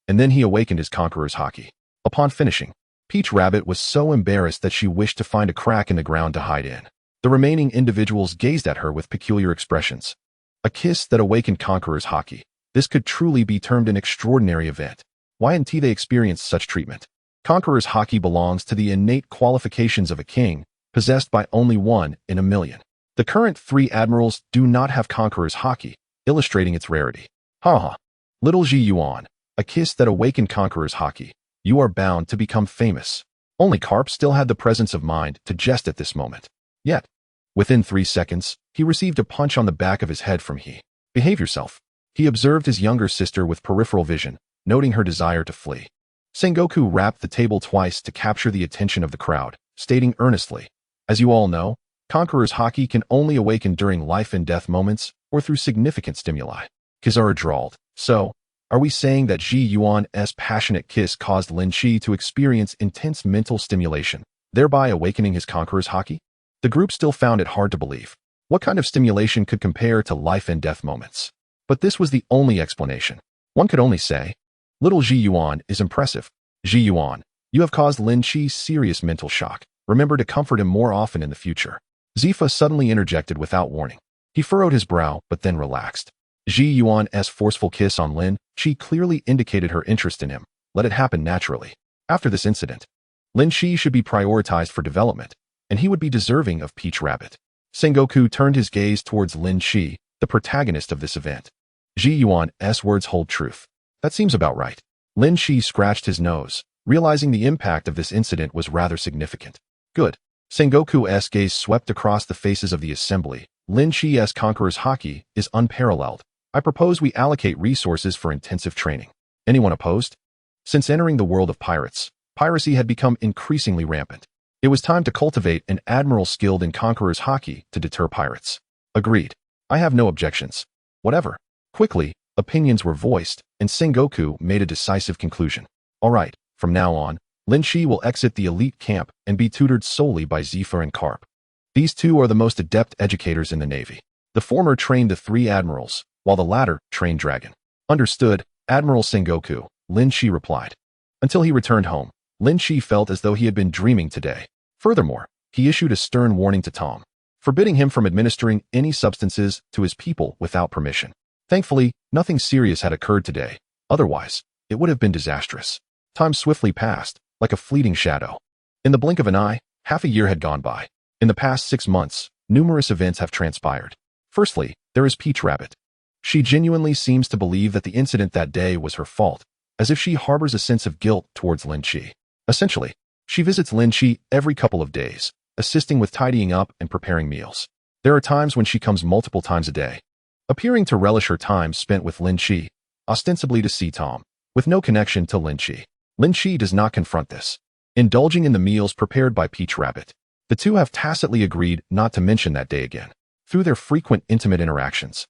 and then he awakened his conqueror's Haki. Upon finishing, Peach Rabbit was so embarrassed that she wished to find a crack in the ground to hide in. The remaining individuals gazed at her with peculiar expressions. A kiss that awakened Conqueror's Haki. This could truly be termed an extraordinary event. Why hadn't they experienced such treatment? Conqueror's Haki belongs to the innate qualifications of a king, possessed by only 1 in a million. The current 3 admirals do not have Conqueror's Haki, illustrating its rarity. Ha. Little Ji Yuan, a kiss that awakened Conqueror's Haki. You are bound to become famous. Only Carp still had the presence of mind to jest at this moment. Yet, within 3 seconds, he received a punch on the back of his head from He. Behave yourself. He observed his younger sister with peripheral vision, noting her desire to flee. Sengoku rapped the table twice to capture the attention of the crowd, stating earnestly, as you all know, Conqueror's Haki can only awaken during life and death moments or through significant stimuli. Kizaru drawled, so, are we saying that Ji Yuan's passionate kiss caused Lynch to experience intense mental stimulation, thereby awakening his Conqueror's Haki? The group still found it hard to believe. What kind of stimulation could compare to life and death moments? But this was the only explanation. One could only say, little Ji Yuan is impressive. Ji Yuan, you have caused Lynch serious mental shock. Remember to comfort him more often in the future. Zifa suddenly interjected without warning. He furrowed his brow, but then relaxed. Ji Yuan's forceful kiss on Lynch clearly indicated her interest in him. Let it happen naturally. After this incident, Lynch should be prioritized for development, and he would be deserving of Peach Rabbit. Sengoku turned his gaze towards Lynch, the protagonist of this event. Ji Yuan's words hold truth. That seems about right. Lynch scratched his nose, realizing the impact of this incident was rather significant. Good. Sengoku's gaze swept across the faces of the assembly. Lynch's Conqueror's Haki is unparalleled. I propose we allocate resources for intensive training. Anyone opposed? Since entering the world of pirates, piracy had become increasingly rampant. It was time to cultivate an admiral skilled in Conqueror's Haki to deter pirates. Agreed. I have no objections. Whatever. Quickly, opinions were voiced, and Sengoku made a decisive conclusion. All right, from now on, Lynch will exit the elite camp and be tutored solely by Zifa and Carp. These two are the most adept educators in the Navy. The former trained the 3 admirals, while the latter trained Dragon. Understood, Admiral Sengoku, Lynch replied. Until he returned home, Lynch felt as though he had been dreaming today. Furthermore, he issued a stern warning to Tom, forbidding him from administering any substances to his people without permission. Thankfully, nothing serious had occurred today. Otherwise, it would have been disastrous. Time swiftly passed, like a fleeting shadow. In the blink of an eye, half a year had gone by. In the past 6 months, numerous events have transpired. Firstly, there is Peach Rabbit. She genuinely seems to believe that the incident that day was her fault, as if she harbors a sense of guilt towards Lynch. Essentially, she visits Lynch every couple of days, assisting with tidying up and preparing meals. There are times when she comes multiple times a day, appearing to relish her time spent with Lynch, ostensibly to see Tom, with no connection to Lynch. Lynch does not confront this, indulging in the meals prepared by Peach Rabbit. The two have tacitly agreed not to mention that day again. Through their frequent intimate interactions,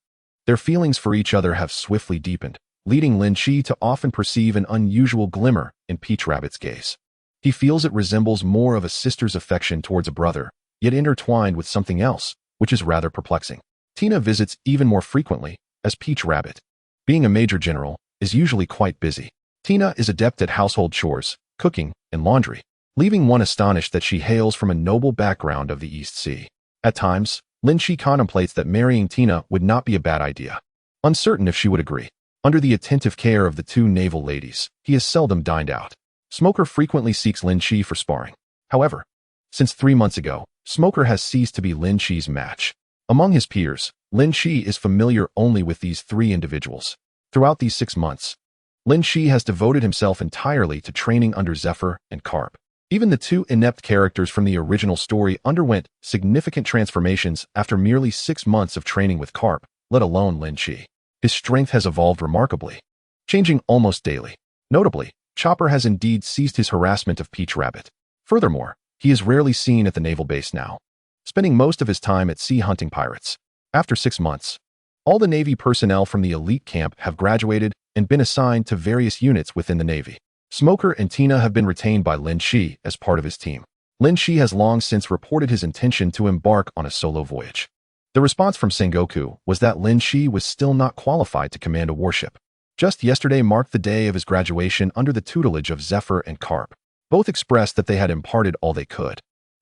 their feelings for each other have swiftly deepened, leading Lynch to often perceive an unusual glimmer in Peach Rabbit's gaze. He feels it resembles more of a sister's affection towards a brother, yet intertwined with something else, which is rather perplexing. Tina visits even more frequently, as Peach Rabbit, being a major general, is usually quite busy. Tina is adept at household chores, cooking, and laundry, leaving one astonished that she hails from a noble background of the East Sea. At times, Lynch contemplates that marrying Tina would not be a bad idea, uncertain if she would agree. Under the attentive care of the 2 naval ladies, he has seldom dined out. Smoker frequently seeks Lynch for sparring. However, since 3 months ago, Smoker has ceased to be Lynch's match. Among his peers, Lynch is familiar only with these 3 individuals. Throughout these 6 months, Lynch has devoted himself entirely to training under Zephyr and Carp. Even the 2 inept characters from the original story underwent significant transformations after merely 6 months of training with Carp, let alone Lynch. His strength has evolved remarkably, changing almost daily. Notably, Chopper has indeed ceased his harassment of Peach Rabbit. Furthermore, he is rarely seen at the naval base now, spending most of his time at sea hunting pirates. After 6 months, all the Navy personnel from the elite camp have graduated and been assigned to various units within the Navy. Smoker and Tina have been retained by Lynch as part of his team. Lynch has long since reported his intention to embark on a solo voyage. The response from Sengoku was that Lynch was still not qualified to command a warship. Just yesterday marked the day of his graduation under the tutelage of Zephyr and Carp. Both expressed that they had imparted all they could,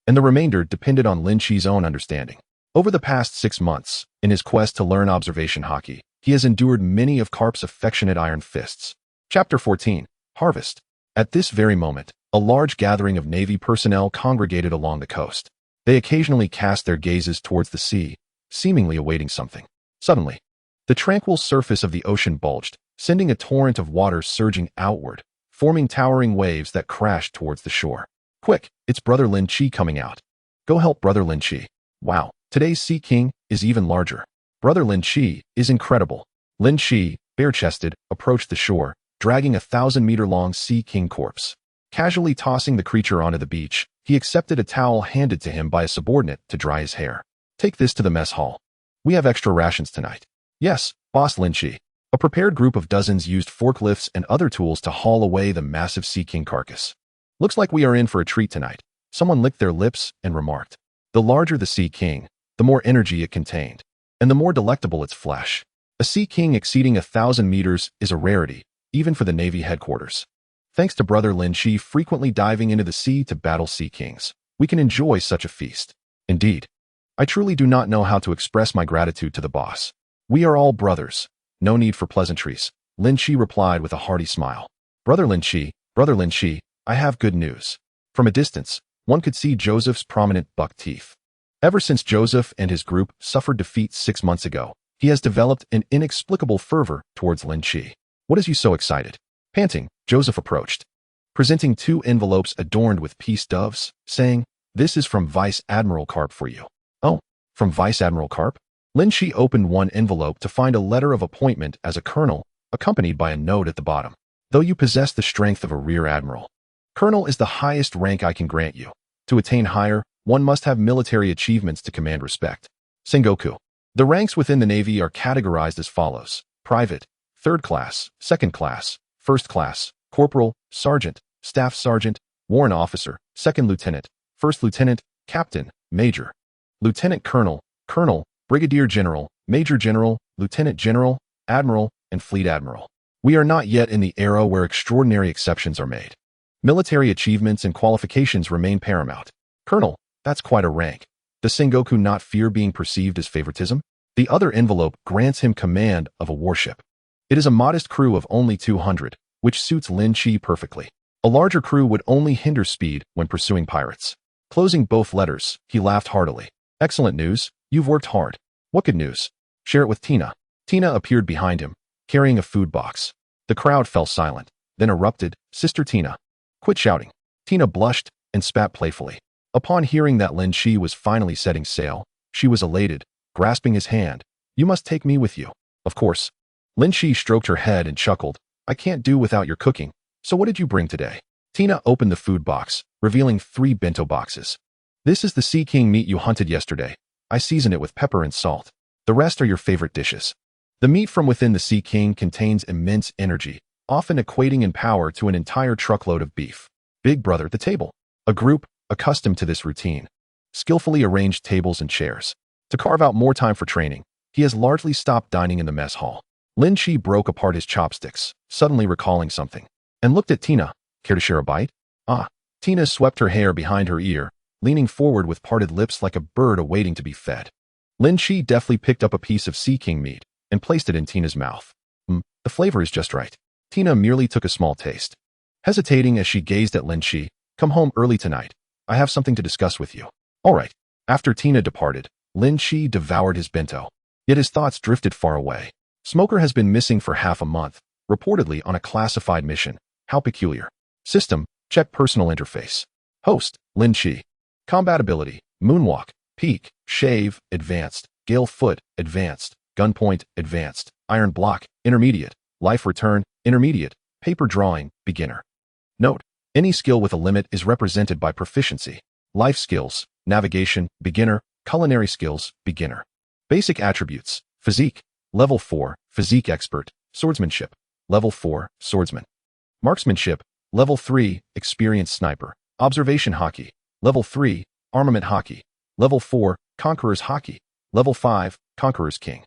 and the remainder depended on Lynch's own understanding. Over the past 6 months, in his quest to learn observation Haki, he has endured many of Carp's affectionate iron fists. Chapter 14. Harvest. At this very moment, a large gathering of Navy personnel congregated along the coast. They occasionally cast their gazes towards the sea, seemingly awaiting something. Suddenly, the tranquil surface of the ocean bulged, sending a torrent of water surging outward, forming towering waves that crashed towards the shore. Quick, it's Brother Lynch coming out. Go help Brother Lynch. Wow, today's Sea King is even larger. Brother Lynch is incredible. Lynch, bare-chested, approached the shore, dragging a 1,000-meter-long Sea King corpse. Casually tossing the creature onto the beach, he accepted a towel handed to him by a subordinate to dry his hair. Take this to the mess hall. We have extra rations tonight. Yes, Boss Lynch. A prepared group of dozens used forklifts and other tools to haul away the massive Sea King carcass. Looks like we are in for a treat tonight. Someone licked their lips and remarked. The larger the Sea King, the more energy it contained, and the more delectable its flesh. A Sea King exceeding 1,000 meters is a rarity, even for the Navy headquarters. Thanks to Brother Lynch frequently diving into the sea to battle Sea Kings, we can enjoy such a feast. Indeed, I truly do not know how to express my gratitude to the boss. We are all brothers. No need for pleasantries, Lynch replied with a hearty smile. Brother Lynch, I have good news. From a distance, one could see Joseph's prominent buck teeth. Ever since Joseph and his group suffered defeat 6 months ago, he has developed an inexplicable fervor towards Lynch. What is you so excited? Panting, Joseph approached, presenting 2 envelopes adorned with peace doves, saying, This is from Vice Admiral Carp for you. Oh, from Vice Admiral Carp? Lynch opened one envelope to find a letter of appointment as a colonel, accompanied by a note at the bottom. Though you possess the strength of a rear admiral, colonel is the highest rank I can grant you. To attain higher, one must have military achievements to command respect. Sengoku. The ranks within the Navy are categorized as follows: Private, 3rd class, 2nd class, 1st class, Corporal, Sergeant, Staff Sergeant, Warrant Officer, 2nd Lieutenant, 1st Lieutenant, Captain, Major, Lieutenant Colonel, Colonel, Brigadier General, Major General, Lieutenant General, Admiral, and Fleet Admiral. We are not yet in the era where extraordinary exceptions are made. Military achievements and qualifications remain paramount. Colonel, that's quite a rank. Does Sengoku not fear being perceived as favoritism? The other envelope grants him command of a warship. It is a modest crew of only 200, which suits Lynch perfectly. A larger crew would only hinder speed when pursuing pirates. Closing both letters, he laughed heartily. Excellent news. You've worked hard. What good news? Share it with Tina. Tina appeared behind him, carrying a food box. The crowd fell silent, then erupted. Sister Tina. Quit shouting. Tina blushed and spat playfully. Upon hearing that Lynch was finally setting sail, she was elated, grasping his hand. You must take me with you. Of course. Lynch stroked her head and chuckled. I can't do without your cooking. So what did you bring today? Tina opened the food box, revealing 3 bento boxes. This is the Sea King meat you hunted yesterday. I seasoned it with pepper and salt. The rest are your favorite dishes. The meat from within the Sea King contains immense energy, often equating in power to an entire truckload of beef. Big Brother, the table. A group, accustomed to this routine, skillfully arranged tables and chairs. To carve out more time for training, he has largely stopped dining in the mess hall. Lynch broke apart his chopsticks, suddenly recalling something, and looked at Tina. Care to share a bite? Ah. Tina swept her hair behind her ear, leaning forward with parted lips like a bird awaiting to be fed. Lynch deftly picked up a piece of Sea King meat and placed it in Tina's mouth. The flavor is just right. Tina merely took a small taste. Hesitating as she gazed at Lynch, come home early tonight. I have something to discuss with you. All right. After Tina departed, Lynch devoured his bento. Yet his thoughts drifted far away. Smoker has been missing for half a month, reportedly on a classified mission. How peculiar. System, check personal interface. Host, Lynch. Combat ability, Moonwalk, Peak, Shave, Advanced, Gale Foot, Advanced, Gunpoint, Advanced, Iron Block, Intermediate, Life Return, Intermediate, Paper Drawing, Beginner. Note, any skill with a limit is represented by proficiency. Life skills, Navigation, Beginner, Culinary skills, Beginner. Basic attributes, Physique, Level 4, Physique Expert, Swordsmanship, Level 4, Swordsman. Marksmanship, Level 3, Experienced Sniper, Observation Haki, Level 3, Armament Haki, Level 4, Conqueror's Haki, Level 5, Conqueror's King.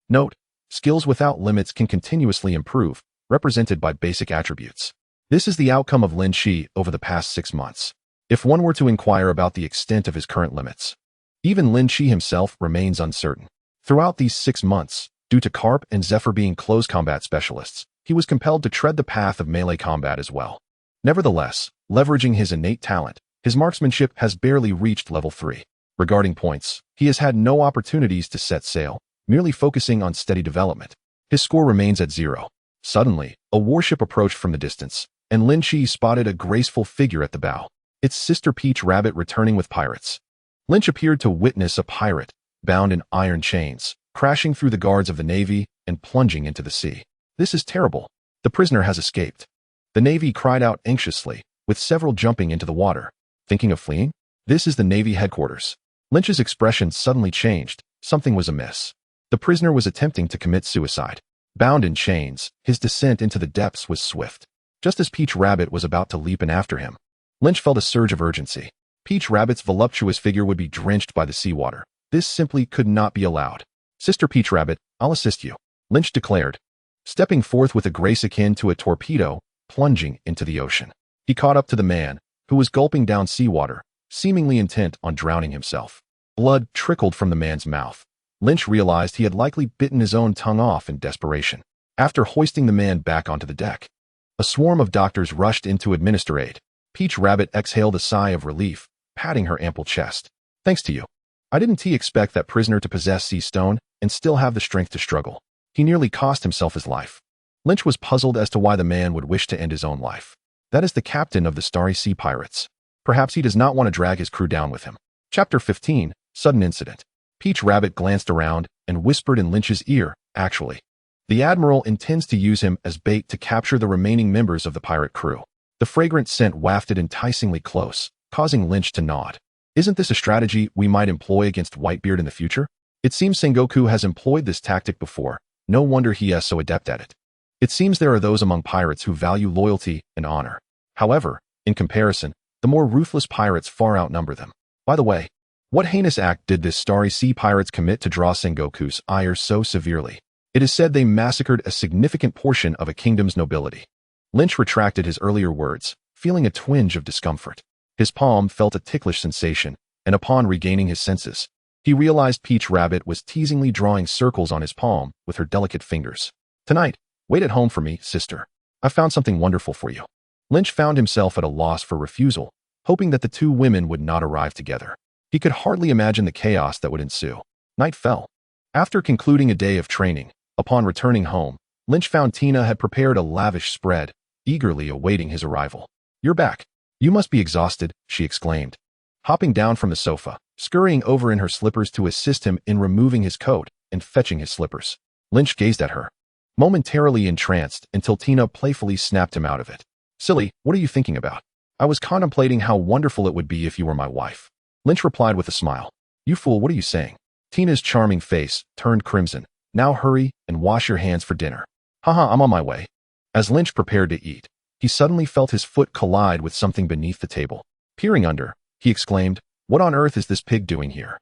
Note, skills without limits can continuously improve, represented by basic attributes. This is the outcome of Lynch over the past 6 months. If one were to inquire about the extent of his current limits, even Lynch himself remains uncertain. Throughout these 6 months, due to Carp and Zephyr being close combat specialists, he was compelled to tread the path of melee combat as well. Nevertheless, leveraging his innate talent, his marksmanship has barely reached level 3. Regarding points, he has had no opportunities to set sail, merely focusing on steady development. His score remains at 0. Suddenly, a warship approached from the distance, and Lynch spotted a graceful figure at the bow. Its sister Peach Rabbit returning with pirates. Lynch appeared to witness a pirate, bound in iron chains, crashing through the guards of the Navy and plunging into the sea. This is terrible. The prisoner has escaped. The Navy cried out anxiously, with several jumping into the water. Thinking of fleeing? This is the Navy headquarters. Lynch's expression suddenly changed. Something was amiss. The prisoner was attempting to commit suicide. Bound in chains, his descent into the depths was swift. Just as Peach Rabbit was about to leap in after him, Lynch felt a surge of urgency. Peach Rabbit's voluptuous figure would be drenched by the seawater. This simply could not be allowed. Sister Peach Rabbit, I'll assist you, Lynch declared, stepping forth with a grace akin to a torpedo, plunging into the ocean. He caught up to the man, who was gulping down seawater, seemingly intent on drowning himself. Blood trickled from the man's mouth. Lynch realized he had likely bitten his own tongue off in desperation. After hoisting the man back onto the deck, a swarm of doctors rushed in to administer aid. Peach Rabbit exhaled a sigh of relief, patting her ample chest. Thanks to you. I didn't expect that prisoner to possess sea stone and still have the strength to struggle. He nearly cost himself his life. Lynch was puzzled as to why the man would wish to end his own life. That is the captain of the Starry Sea Pirates. Perhaps he does not want to drag his crew down with him. Chapter 15, Sudden Incident. Peach Rabbit glanced around and whispered in Lynch's ear, actually. The Admiral intends to use him as bait to capture the remaining members of the pirate crew. The fragrant scent wafted enticingly close, causing Lynch to nod. Isn't this a strategy we might employ against Whitebeard in the future? It seems Sengoku has employed this tactic before. No wonder he is so adept at it. It seems there are those among pirates who value loyalty and honor. However, in comparison, the more ruthless pirates far outnumber them. By the way, what heinous act did this Starry Sea Pirates commit to draw Sengoku's ire so severely? It is said they massacred a significant portion of a kingdom's nobility. Lynch retracted his earlier words, feeling a twinge of discomfort. His palm felt a ticklish sensation, and upon regaining his senses, he realized Peach Rabbit was teasingly drawing circles on his palm with her delicate fingers. Tonight, wait at home for me, sister. I found something wonderful for you. Lynch found himself at a loss for refusal, hoping that the two women would not arrive together. He could hardly imagine the chaos that would ensue. Night fell. After concluding a day of training, upon returning home, Lynch found Tina had prepared a lavish spread, eagerly awaiting his arrival. You're back. You must be exhausted, she exclaimed. Hopping down from the sofa, scurrying over in her slippers to assist him in removing his coat and fetching his slippers. Lynch gazed at her, momentarily entranced until Tina playfully snapped him out of it. Silly, what are you thinking about? I was contemplating how wonderful it would be if you were my wife. Lynch replied with a smile. You fool, what are you saying? Tina's charming face turned crimson. Now hurry and wash your hands for dinner. Haha, I'm on my way. As Lynch prepared to eat, he suddenly felt his foot collide with something beneath the table. Peering under, he exclaimed, What on earth is this pig doing here?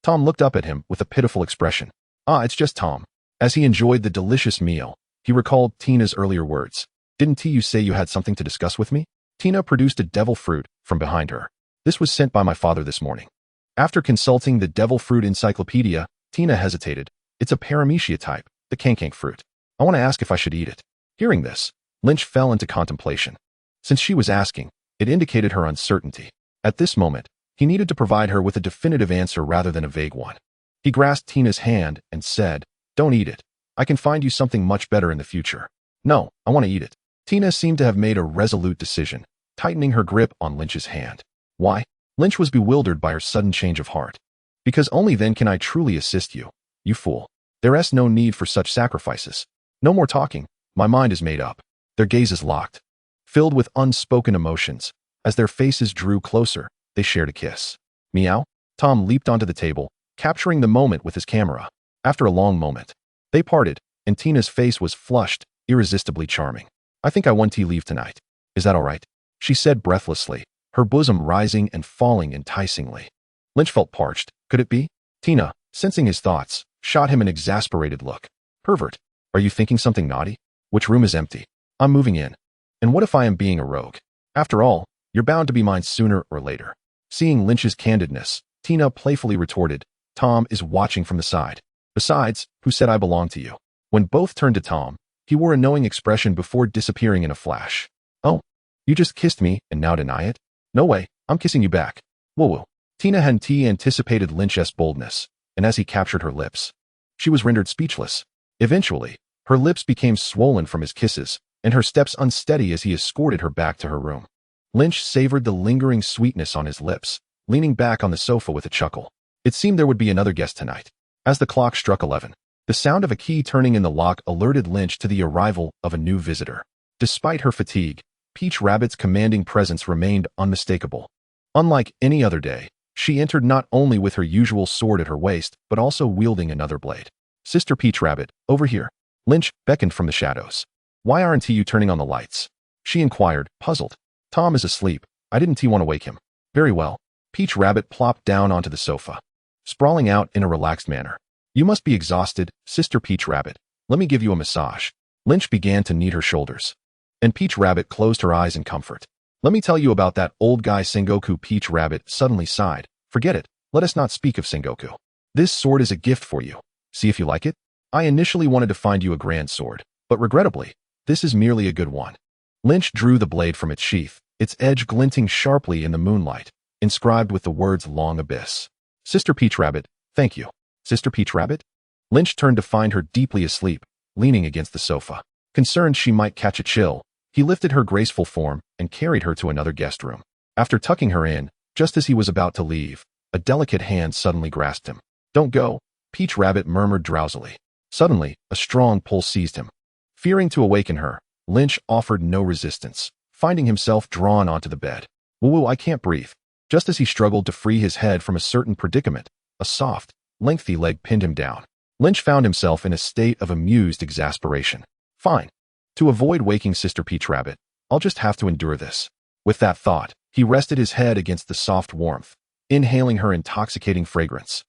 Tom looked up at him with a pitiful expression. Ah, it's just Tom. As he enjoyed the delicious meal, he recalled Tina's earlier words. Didn't you say you had something to discuss with me? Tina produced a devil fruit from behind her. This was sent by my father this morning. After consulting the devil fruit encyclopedia, Tina hesitated. It's a paramecia type, the kankank fruit. I want to ask if I should eat it. Hearing this, Lynch fell into contemplation. Since she was asking, it indicated her uncertainty. At this moment, he needed to provide her with a definitive answer rather than a vague one. He grasped Tina's hand and said, "Don't eat it. I can find you something much better in the future." "No, I want to eat it." Tina seemed to have made a resolute decision, tightening her grip on Lynch's hand. "Why?" Lynch was bewildered by her sudden change of heart. "Because only then can I truly assist you, you fool. There's no need for such sacrifices. No more talking. My mind is made up." Their gazes locked, filled with unspoken emotions. As their faces drew closer, they shared a kiss. "Meow?" Tom leaped onto the table, capturing the moment with his camera. After a long moment, they parted, and Tina's face was flushed, irresistibly charming. "I think I want to leave tonight. Is that all right?" she said breathlessly, her bosom rising and falling enticingly. Lynch felt parched. Could it be? Tina, sensing his thoughts, shot him an exasperated look. "Pervert, are you thinking something naughty? Which room is empty? I'm moving in. And what if I am being a rogue? After all, you're bound to be mine sooner or later." Seeing Lynch's candidness, Tina playfully retorted, "Tom is watching from the side. Besides, who said I belong to you?" When both turned to Tom, he wore a knowing expression before disappearing in a flash. "Oh, you just kissed me and now deny it? No way, I'm kissing you back. Woo-woo." Tina hadn't anticipated Lynch's boldness, and as he captured her lips, she was rendered speechless. Eventually, her lips became swollen from his kisses, and her steps unsteady as he escorted her back to her room. Lynch savored the lingering sweetness on his lips, leaning back on the sofa with a chuckle. It seemed there would be another guest tonight. As the clock struck 11, the sound of a key turning in the lock alerted Lynch to the arrival of a new visitor. Despite her fatigue, Peach Rabbit's commanding presence remained unmistakable. Unlike any other day, she entered not only with her usual sword at her waist, but also wielding another blade. "Sister Peach Rabbit, over here." Lynch beckoned from the shadows. "Why aren't you turning on the lights?" she inquired, puzzled. "Tom is asleep. I didn't want to wake him." "Very well." Peach Rabbit plopped down onto the sofa, sprawling out in a relaxed manner. "You must be exhausted, Sister Peach Rabbit. Let me give you a massage." Lynch began to knead her shoulders, and Peach Rabbit closed her eyes in comfort. "Let me tell you about that old guy Sengoku." Peach Rabbit suddenly sighed. "Forget it. Let us not speak of Sengoku. This sword is a gift for you. See if you like it. I initially wanted to find you a grand sword, but regrettably, this is merely a good one." Lynch drew the blade from its sheath, its edge glinting sharply in the moonlight, inscribed with the words "Long Abyss." "Sister Peach Rabbit, thank you." "Sister Peach Rabbit?" Lynch turned to find her deeply asleep, leaning against the sofa. Concerned she might catch a chill, he lifted her graceful form and carried her to another guest room. After tucking her in, just as he was about to leave, a delicate hand suddenly grasped him. "Don't go," Peach Rabbit murmured drowsily. Suddenly, a strong pull seized him. Fearing to awaken her, Lynch offered no resistance, finding himself drawn onto the bed. "Woo-woo, I can't breathe." Just as he struggled to free his head from a certain predicament, a soft, lengthy leg pinned him down. Lynch found himself in a state of amused exasperation. "Fine. To avoid waking Sister Peach Rabbit, I'll just have to endure this." With that thought, he rested his head against the soft warmth, inhaling her intoxicating fragrance,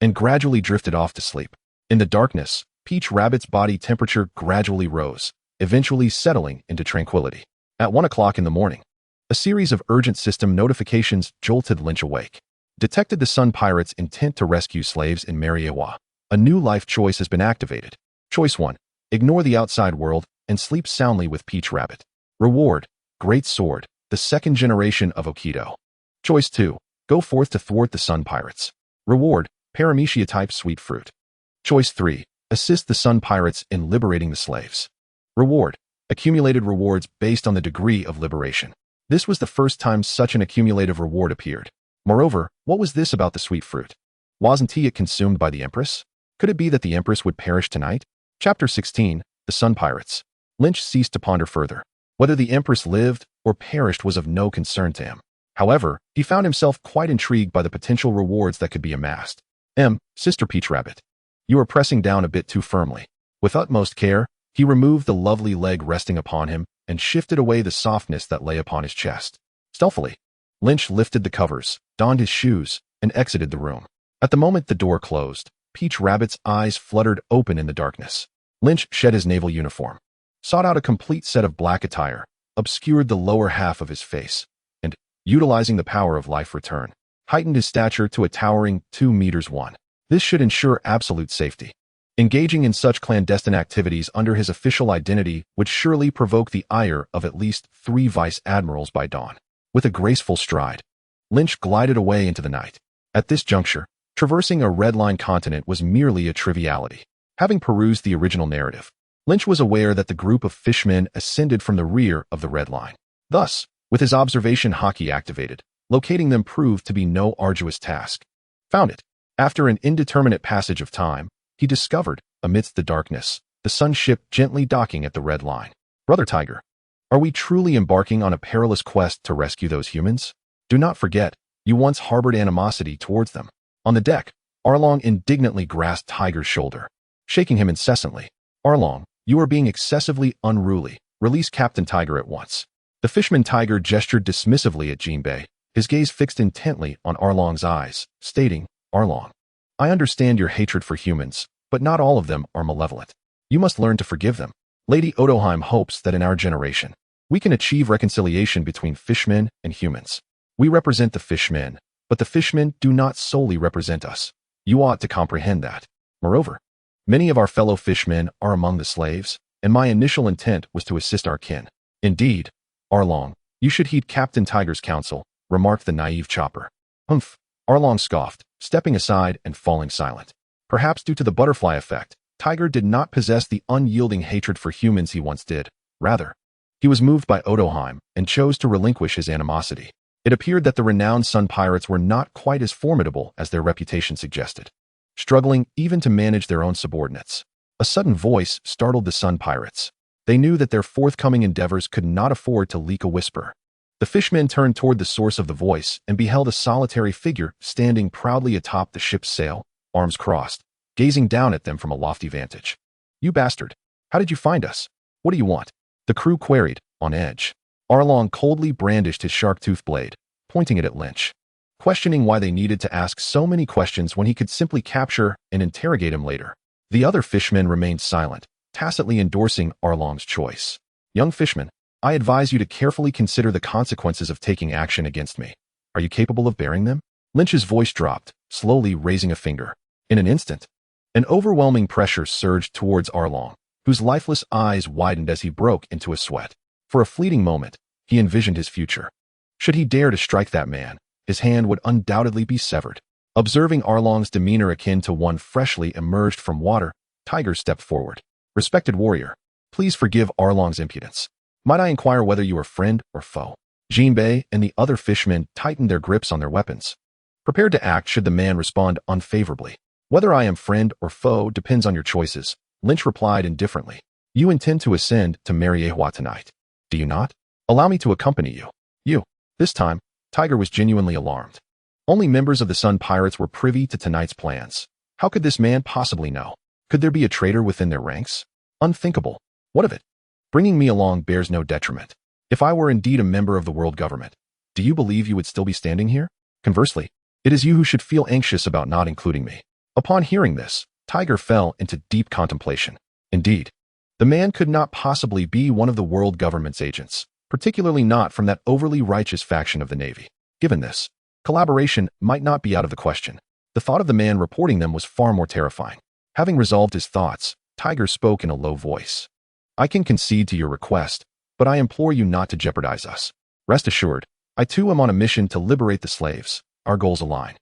and gradually drifted off to sleep. In the darkness, Peach Rabbit's body temperature gradually rose, eventually settling into tranquility. At 1 o'clock in the morning, a series of urgent system notifications jolted Lynch awake. Detected the Sun Pirates' intent to rescue slaves in Mariewa. A new life choice has been activated. Choice 1. Ignore the outside world and sleep soundly with Peach Rabbit. Reward. Great Sword, the second generation of Okido. Choice 2. Go forth to thwart the Sun Pirates. Reward. Paramecia-type sweet fruit. Choice 3. Assist the Sun Pirates in liberating the slaves. Reward. Accumulated rewards based on the degree of liberation. This was the first time such an accumulative reward appeared. Moreover, what was this about the sweet fruit? Wasn't it consumed by the Empress? Could it be that the Empress would perish tonight? Chapter 16, The Sun Pirates. Lynch ceased to ponder further. Whether the Empress lived or perished was of no concern to him. However, he found himself quite intrigued by the potential rewards that could be amassed. Sister Peach Rabbit. You are pressing down a bit too firmly. With utmost care, he removed the lovely leg resting upon him and shifted away the softness that lay upon his chest. Stealthily, Lynch lifted the covers, donned his shoes, and exited the room. At the moment the door closed, Peach Rabbit's eyes fluttered open in the darkness. Lynch shed his naval uniform, sought out a complete set of black attire, obscured the lower half of his face, and, utilizing the power of life return, heightened his stature to a towering 2 meters 1. This should ensure absolute safety. Engaging in such clandestine activities under his official identity would surely provoke the ire of at least 3 vice admirals by dawn. With a graceful stride, Lynch glided away into the night. At this juncture, traversing a red line continent was merely a triviality. Having perused the original narrative, Lynch was aware that the group of fishmen ascended from the rear of the red line. Thus, with his observation Haki activated, locating them proved to be no arduous task. Found it. After an indeterminate passage of time, he discovered, amidst the darkness, the sun ship gently docking at the red line. Brother Tiger, are we truly embarking on a perilous quest to rescue those humans? Do not forget, you once harbored animosity towards them. On the deck, Arlong indignantly grasped Tiger's shoulder, shaking him incessantly. Arlong, you are being excessively unruly. Release Captain Tiger at once. The fishman Tiger gestured dismissively at Jinbei, his gaze fixed intently on Arlong's eyes, stating, Arlong, I understand your hatred for humans, but not all of them are malevolent. You must learn to forgive them. Lady Odoheim hopes that in our generation, we can achieve reconciliation between fishmen and humans. We represent the fishmen, but the fishmen do not solely represent us. You ought to comprehend that. Moreover, many of our fellow fishmen are among the slaves, and my initial intent was to assist our kin. Indeed, Arlong, you should heed Captain Tiger's counsel, remarked the naive chopper. Humph, Arlong scoffed, stepping aside and falling silent. Perhaps due to the butterfly effect, Tiger did not possess the unyielding hatred for humans he once did. Rather, he was moved by Odoheim and chose to relinquish his animosity. It appeared that the renowned Sun Pirates were not quite as formidable as their reputation suggested, struggling even to manage their own subordinates. A sudden voice startled the Sun Pirates. They knew that their forthcoming endeavors could not afford to leak a whisper. The fishmen turned toward the source of the voice and beheld a solitary figure standing proudly atop the ship's sail, arms crossed, gazing down at them from a lofty vantage. You bastard! How did you find us? What do you want? The crew queried, on edge. Arlong coldly brandished his shark-toothed blade, pointing it at Lynch, questioning why they needed to ask so many questions when he could simply capture and interrogate him later. The other fishmen remained silent, tacitly endorsing Arlong's choice. Young fishman, I advise you to carefully consider the consequences of taking action against me. Are you capable of bearing them? Lynch's voice dropped, slowly raising a finger. In an instant, an overwhelming pressure surged towards Arlong, whose lifeless eyes widened as he broke into a sweat. For a fleeting moment, he envisioned his future. Should he dare to strike that man, his hand would undoubtedly be severed. Observing Arlong's demeanor akin to one freshly emerged from water, Tiger stepped forward. Respected warrior, please forgive Arlong's impudence. Might I inquire whether you are friend or foe? Jinbei and the other fishmen tightened their grips on their weapons, prepared to act should the man respond unfavorably. Whether I am friend or foe depends on your choices, Lynch replied indifferently. You intend to ascend to Mariehua tonight, do you not? Allow me to accompany you. You. This time, Tiger was genuinely alarmed. Only members of the Sun Pirates were privy to tonight's plans. How could this man possibly know? Could there be a traitor within their ranks? Unthinkable. What of it? Bringing me along bears no detriment. If I were indeed a member of the world government, do you believe you would still be standing here? Conversely, it is you who should feel anxious about not including me. Upon hearing this, Tiger fell into deep contemplation. Indeed, the man could not possibly be one of the world government's agents, particularly not from that overly righteous faction of the Navy. Given this, collaboration might not be out of the question. The thought of the man reporting them was far more terrifying. Having resolved his thoughts, Tiger spoke in a low voice. I can concede to your request, but I implore you not to jeopardize us. Rest assured, I too am on a mission to liberate the slaves. Our goals align.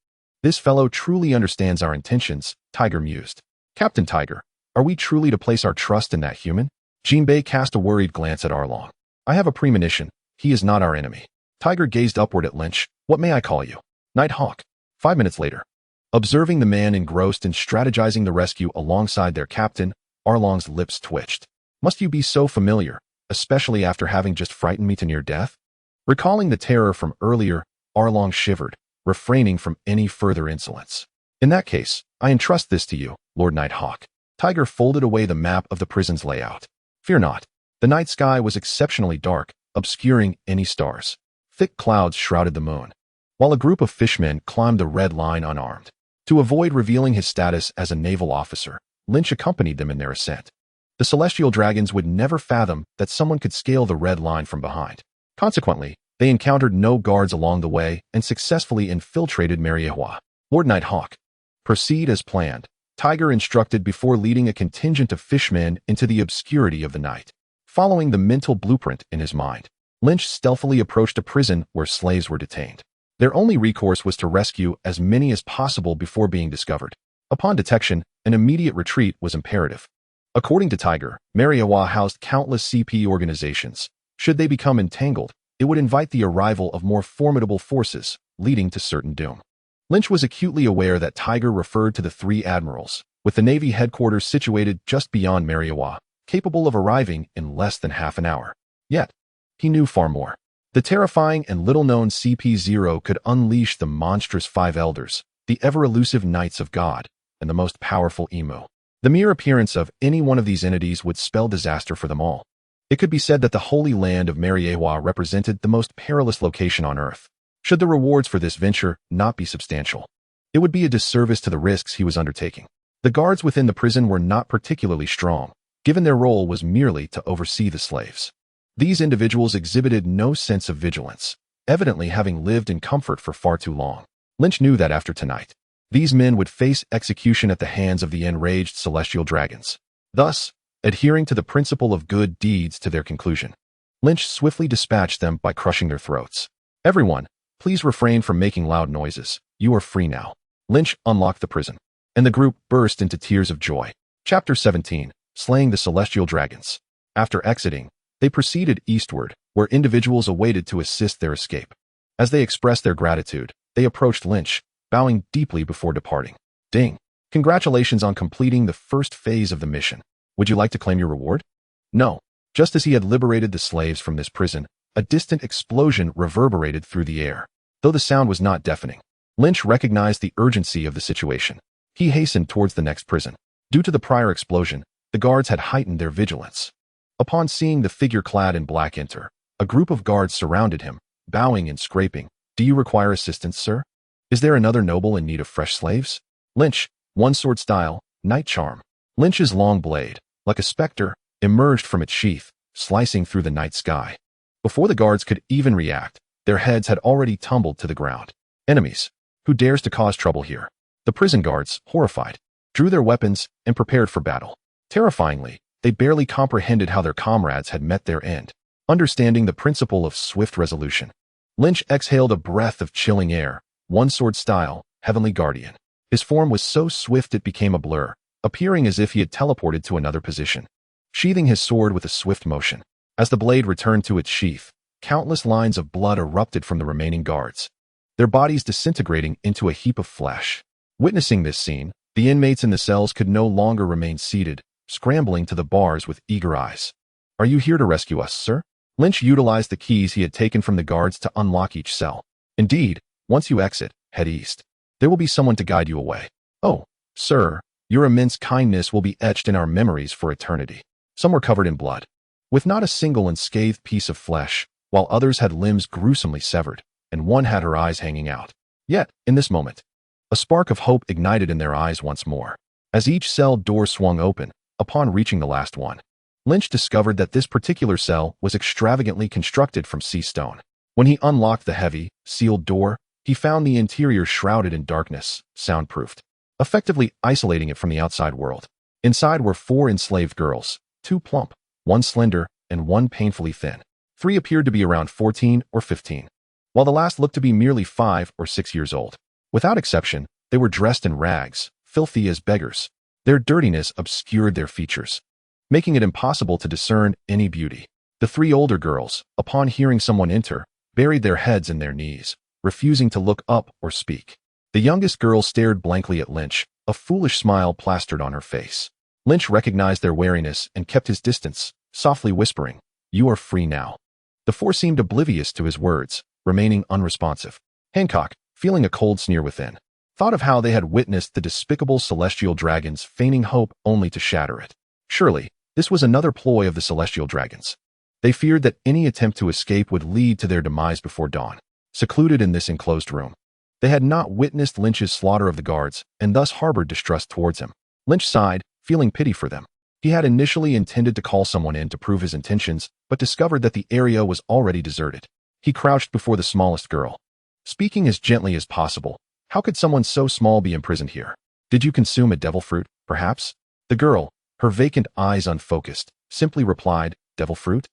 This fellow truly understands our intentions, Tiger mused. Captain Tiger, are we truly to place our trust in that human? Jinbei cast a worried glance at Arlong. I have a premonition. He is not our enemy. Tiger gazed upward at Lynch. What may I call you? Night Hawk. 5 minutes later, observing the man engrossed in strategizing the rescue alongside their captain, Arlong's lips twitched. Must you be so familiar, especially after having just frightened me to near death? Recalling the terror from earlier, Arlong shivered, refraining from any further insolence. In that case, I entrust this to you, Lord Night Hawk. Tiger folded away the map of the prison's layout. Fear not. The night sky was exceptionally dark, obscuring any stars. Thick clouds shrouded the moon, while a group of fishmen climbed the red line unarmed. To avoid revealing his status as a naval officer, Lynch accompanied them in their ascent. The celestial dragons would never fathom that someone could scale the red line from behind. Consequently, they encountered no guards along the way and successfully infiltrated Mariehua. Lord Night Hawk, proceed as planned, Tiger instructed before leading a contingent of fishmen into the obscurity of the night. Following the mental blueprint in his mind, Lynch stealthily approached a prison where slaves were detained. Their only recourse was to rescue as many as possible before being discovered. Upon detection, an immediate retreat was imperative. According to Tiger, Mariawa housed countless CP organizations. Should they become entangled, it would invite the arrival of more formidable forces, leading to certain doom. Lynch was acutely aware that Tiger referred to the three admirals, with the Navy headquarters situated just beyond Mariawa, capable of arriving in less than half an hour. Yet, he knew far more. The terrifying and little-known CP0 could unleash the monstrous Five Elders, the ever-elusive Knights of God, and the most powerful Emu. The mere appearance of any one of these entities would spell disaster for them all. It could be said that the Holy Land of Mariawa represented the most perilous location on Earth. Should the rewards for this venture not be substantial, it would be a disservice to the risks he was undertaking. The guards within the prison were not particularly strong, given their role was merely to oversee the slaves. These individuals exhibited no sense of vigilance, evidently having lived in comfort for far too long. Lynch knew that after tonight, these men would face execution at the hands of the enraged celestial dragons. Thus, adhering to the principle of good deeds to their conclusion, Lynch swiftly dispatched them by crushing their throats. Everyone, please refrain from making loud noises. You are free now. Lynch unlocked the prison, and the group burst into tears of joy. Chapter 17, Slaying the Celestial Dragons. After exiting, they proceeded eastward, where individuals awaited to assist their escape. As they expressed their gratitude, they approached Lynch, bowing deeply before departing. Ding! Congratulations on completing the first phase of the mission. Would you like to claim your reward? No. Just as he had liberated the slaves from this prison, a distant explosion reverberated through the air. Though the sound was not deafening, Lynch recognized the urgency of the situation. He hastened towards the next prison. Due to the prior explosion, the guards had heightened their vigilance. Upon seeing the figure clad in black enter, a group of guards surrounded him, bowing and scraping. Do you require assistance, sir? Is there another noble in need of fresh slaves? Lynch, one sword style, night charm. Lynch's long blade, like a specter, emerged from its sheath, slicing through the night sky. Before the guards could even react, their heads had already tumbled to the ground. Enemies. Who dares to cause trouble here? The prison guards, horrified, drew their weapons and prepared for battle. Terrifyingly, they barely comprehended how their comrades had met their end. Understanding the principle of swift resolution, Lynch exhaled a breath of chilling air, one sword style, heavenly guardian. His form was so swift it became a blur, appearing as if he had teleported to another position. Sheathing his sword with a swift motion, as the blade returned to its sheath, countless lines of blood erupted from the remaining guards, their bodies disintegrating into a heap of flesh. Witnessing this scene, the inmates in the cells could no longer remain seated, scrambling to the bars with eager eyes. Are you here to rescue us, sir? Lynch utilized the keys he had taken from the guards to unlock each cell. Indeed, once you exit, head east. There will be someone to guide you away. Oh, sir, your immense kindness will be etched in our memories for eternity. Some were covered in blood, with not a single unscathed piece of flesh, while others had limbs gruesomely severed, and one had her eyes hanging out. Yet, in this moment, a spark of hope ignited in their eyes once more. As each cell door swung open, upon reaching the last one, Lynch discovered that this particular cell was extravagantly constructed from sea stone. When he unlocked the heavy, sealed door, he found the interior shrouded in darkness, soundproofed, effectively isolating it from the outside world. Inside were 4 enslaved girls, 2 plump, 1 slender, and 1 painfully thin. 3 appeared to be around 14 or 15, while the last looked to be merely 5 or 6 years old. Without exception, they were dressed in rags, filthy as beggars. Their dirtiness obscured their features, making it impossible to discern any beauty. The 3 older girls, upon hearing someone enter, buried their heads in their knees, refusing to look up or speak. The youngest girl stared blankly at Lynch, a foolish smile plastered on her face. Lynch recognized their wariness and kept his distance, softly whispering, "You are free now." The 4 seemed oblivious to his words, remaining unresponsive. Hancock, feeling a cold sneer within, thought of how they had witnessed the despicable celestial dragons feigning hope only to shatter it. Surely, this was another ploy of the celestial dragons. They feared that any attempt to escape would lead to their demise before dawn. Secluded in this enclosed room, they had not witnessed Lynch's slaughter of the guards and thus harbored distrust towards him. Lynch sighed, feeling pity for them. He had initially intended to call someone in to prove his intentions, but discovered that the area was already deserted. He crouched before the smallest girl, speaking as gently as possible. How could someone so small be imprisoned here? Did you consume a devil fruit, perhaps? The girl, her vacant eyes unfocused, simply replied, "Devil fruit?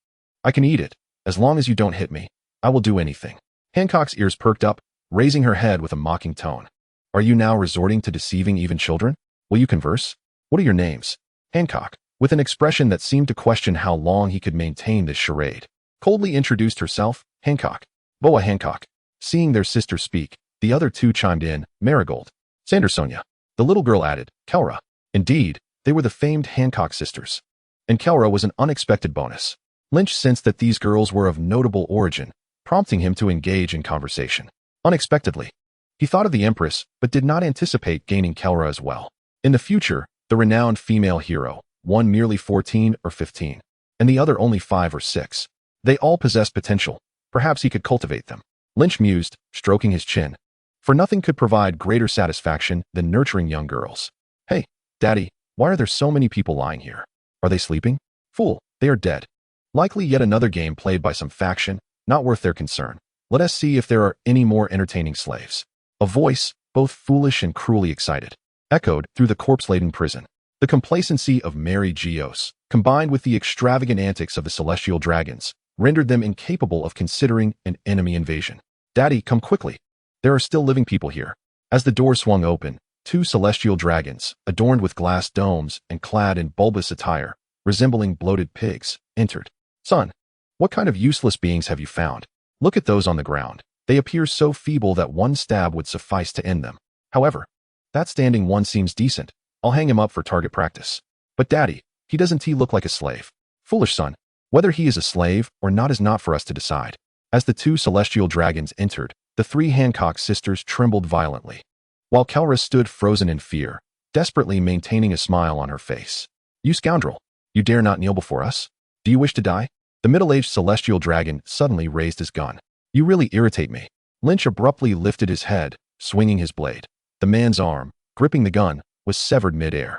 I can eat it. As long as you don't hit me, I will do anything." Hancock's ears perked up, raising her head with a mocking tone. Are you now resorting to deceiving even children? Will you converse? What are your names? Hancock, with an expression that seemed to question how long he could maintain this charade, coldly introduced herself, Hancock. Boa Hancock. Seeing their sister speak, the other two chimed in, Marigold. Sandersonia. The little girl added, Kelra. Indeed, they were the famed Hancock sisters. And Kelra was an unexpected bonus. Lynch sensed that these girls were of notable origin, prompting him to engage in conversation. Unexpectedly, he thought of the Empress, but did not anticipate gaining Kelra as well. In the future, the renowned female hero, one merely 14 or 15, and the other only 5 or 6. They all possessed potential. Perhaps he could cultivate them. Lynch mused, stroking his chin. For nothing could provide greater satisfaction than nurturing young girls. Hey, Daddy, why are there so many people lying here? Are they sleeping? Fool, they are dead. Likely yet another game played by some faction, not worth their concern. Let us see if there are any more entertaining slaves. A voice, both foolish and cruelly excited, echoed through the corpse-laden prison. The complacency of Mary Geos, combined with the extravagant antics of the celestial dragons, rendered them incapable of considering an enemy invasion. Daddy, come quickly. There are still living people here. As the door swung open, 2 celestial dragons, adorned with glass domes and clad in bulbous attire, resembling bloated pigs, entered. Son, what kind of useless beings have you found? Look at those on the ground. They appear so feeble that one stab would suffice to end them. However, that standing one seems decent. I'll hang him up for target practice. But Daddy, doesn't he look like a slave? Foolish son, whether he is a slave or not is not for us to decide. As the 2 celestial dragons entered, the 3 Hancock sisters trembled violently, while Kelra stood frozen in fear, desperately maintaining a smile on her face. You scoundrel! You dare not kneel before us? Do you wish to die? The middle-aged celestial dragon suddenly raised his gun. You really irritate me. Lynch abruptly lifted his head, swinging his blade. The man's arm, gripping the gun, was severed mid-air.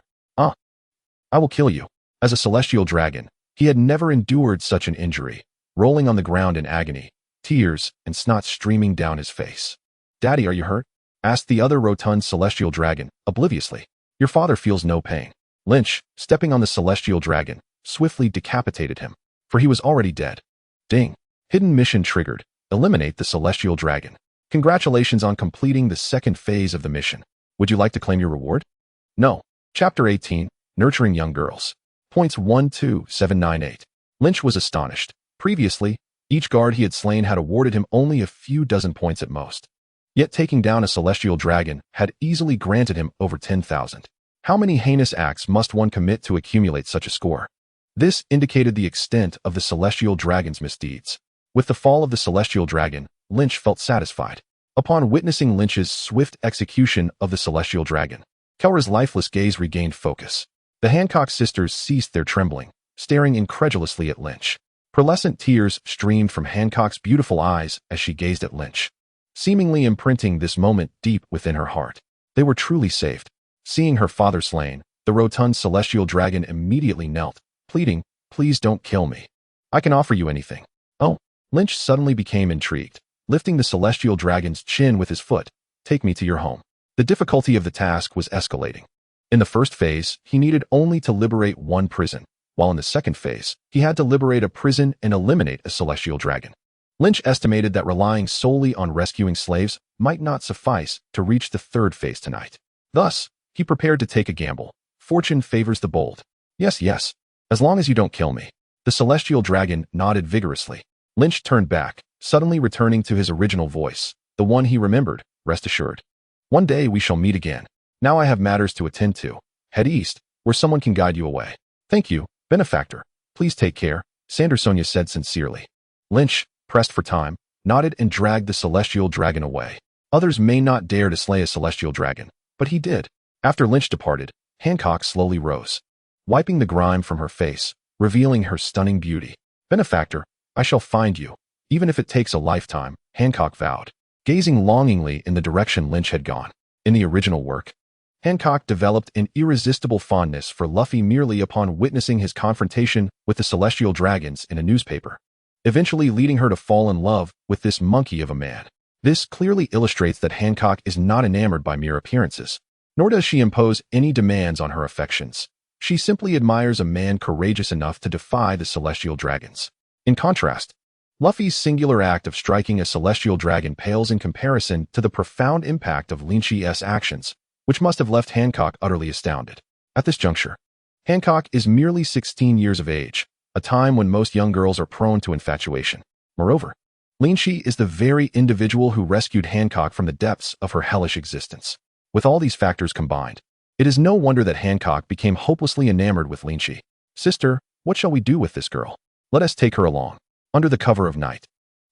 I will kill you. As a celestial dragon, he had never endured such an injury, rolling on the ground in agony, tears and snot streaming down his face. Daddy, are you hurt? Asked the other rotund celestial dragon, obliviously. Your father feels no pain. Lynch, stepping on the celestial dragon, swiftly decapitated him, for he was already dead. Ding. Hidden mission triggered. Eliminate the celestial dragon. Congratulations on completing the 2nd phase of the mission. Would you like to claim your reward? No. Chapter 18, Nurturing Young Girls. Points 12798. Lynch was astonished. Previously, each guard he had slain had awarded him only a few dozen points at most. Yet taking down a celestial dragon had easily granted him over 10,000. How many heinous acts must one commit to accumulate such a score? This indicated the extent of the celestial dragon's misdeeds. With the fall of the celestial dragon, Lynch felt satisfied. Upon witnessing Lynch's swift execution of the celestial dragon, Kelra's lifeless gaze regained focus. The Hancock sisters ceased their trembling, staring incredulously at Lynch. Pearlescent tears streamed from Hancock's beautiful eyes as she gazed at Lynch, seemingly imprinting this moment deep within her heart. They were truly saved. Seeing her father slain, the rotund celestial dragon immediately knelt, pleading, Please don't kill me. I can offer you anything. Oh. Lynch suddenly became intrigued, lifting the celestial dragon's chin with his foot. Take me to your home. The difficulty of the task was escalating. In the first phase, he needed only to liberate 1 prison, while in the second phase, he had to liberate a prison and eliminate a celestial dragon. Lynch estimated that relying solely on rescuing slaves might not suffice to reach the 3rd phase tonight. Thus, he prepared to take a gamble. Fortune favors the bold. Yes, as long as you don't kill me. The celestial dragon nodded vigorously. Lynch turned back, suddenly returning to his original voice, the one he remembered, rest assured. One day we shall meet again. Now I have matters to attend to. Head east, where someone can guide you away. Thank you, benefactor. Please take care, Sandersonia said sincerely. Lynch, pressed for time, nodded and dragged the celestial dragon away. Others may not dare to slay a celestial dragon, but he did. After Lynch departed, Hancock slowly rose, wiping the grime from her face, revealing her stunning beauty. Benefactor, I shall find you, even if it takes a lifetime, Hancock vowed, gazing longingly in the direction Lynch had gone. In the original work, Hancock developed an irresistible fondness for Luffy merely upon witnessing his confrontation with the celestial dragons in a newspaper, eventually leading her to fall in love with this monkey of a man. This clearly illustrates that Hancock is not enamored by mere appearances, nor does she impose any demands on her affections. She simply admires a man courageous enough to defy the celestial dragons. In contrast, Luffy's singular act of striking a celestial dragon pales in comparison to the profound impact of Lynch's actions, which must have left Hancock utterly astounded. At this juncture, Hancock is merely 16 years of age, a time when most young girls are prone to infatuation. Moreover, Lynch is the very individual who rescued Hancock from the depths of her hellish existence. With all these factors combined, it is no wonder that Hancock became hopelessly enamored with Lynch. Sister, what shall we do with this girl? Let us take her along. Under the cover of night,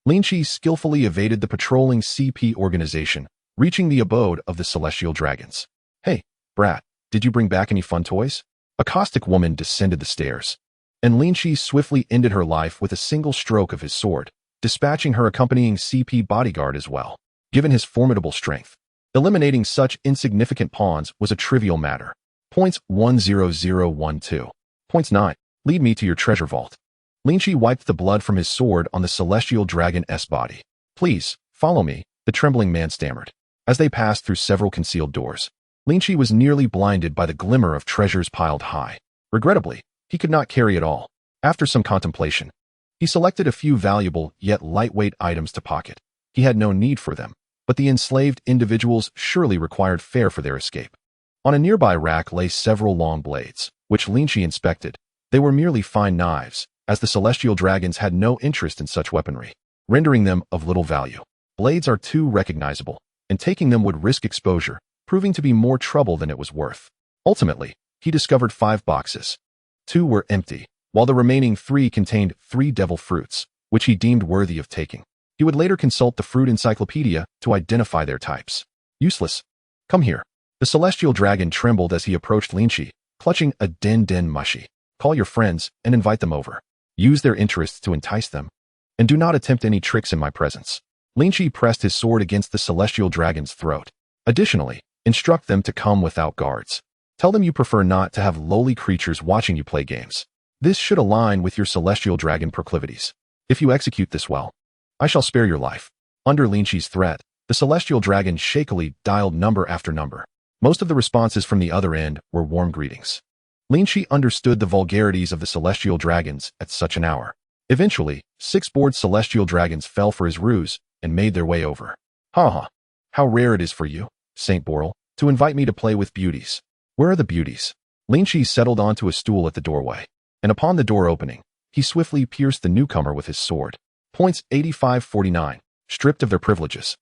Lynch skillfully evaded the patrolling CP organization, reaching the abode of the celestial dragons. Hey, brat, did you bring back any fun toys? A caustic woman descended the stairs, and Lynch swiftly ended her life with a single stroke of his sword, dispatching her accompanying CP bodyguard as well. Given his formidable strength, eliminating such insignificant pawns was a trivial matter. Points 10012. Points 9. Lead me to your treasure vault. Lynch wiped the blood from his sword on the celestial dragon's body. Please, follow me, the trembling man stammered. As they passed through several concealed doors, Lynch was nearly blinded by the glimmer of treasures piled high. Regrettably, he could not carry it all. After some contemplation, he selected a few valuable yet lightweight items to pocket. He had no need for them, but the enslaved individuals surely required fare for their escape. On a nearby rack lay several long blades, which Lynch inspected. They were merely fine knives, as the celestial dragons had no interest in such weaponry, rendering them of little value. Blades are too recognizable, and taking them would risk exposure, proving to be more trouble than it was worth. Ultimately, he discovered 5 boxes. 2 were empty, while the remaining 3 contained 3 devil fruits, which he deemed worthy of taking. He would later consult the fruit encyclopedia to identify their types. Useless. Come here. The celestial dragon trembled as he approached Lynch, clutching a den mushy. Call your friends and invite them over. Use their interests to entice them, and do not attempt any tricks in my presence. Lynch pressed his sword against the celestial dragon's throat. Additionally, instruct them to come without guards. Tell them you prefer not to have lowly creatures watching you play games. This should align with your celestial dragon proclivities. If you execute this well, I shall spare your life. Under Lynch's threat, the celestial dragon shakily dialed number after number. Most of the responses from the other end were warm greetings. Lynch understood the vulgarities of the celestial dragons at such an hour. Eventually, 6 bored celestial dragons fell for his ruse and made their way over. Ha! How rare it is for you, Saint Boral, to invite me to play with beauties. Where are the beauties? Lynch settled onto a stool at the doorway, and upon the door opening, he swiftly pierced the newcomer with his sword. Points 85-49. Stripped of their privileges.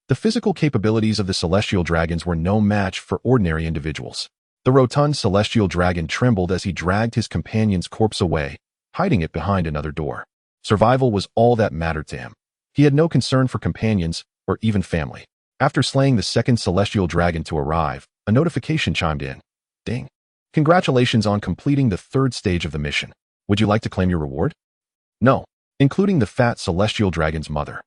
The physical capabilities of the celestial dragons were no match for ordinary individuals. The rotund celestial dragon trembled as he dragged his companion's corpse away, hiding it behind another door. Survival was all that mattered to him. He had no concern for companions or even family. After slaying the second celestial dragon to arrive, a notification chimed in. Ding. Congratulations on completing the 3rd stage of the mission. Would you like to claim your reward? No, including the fat celestial dragon's mother.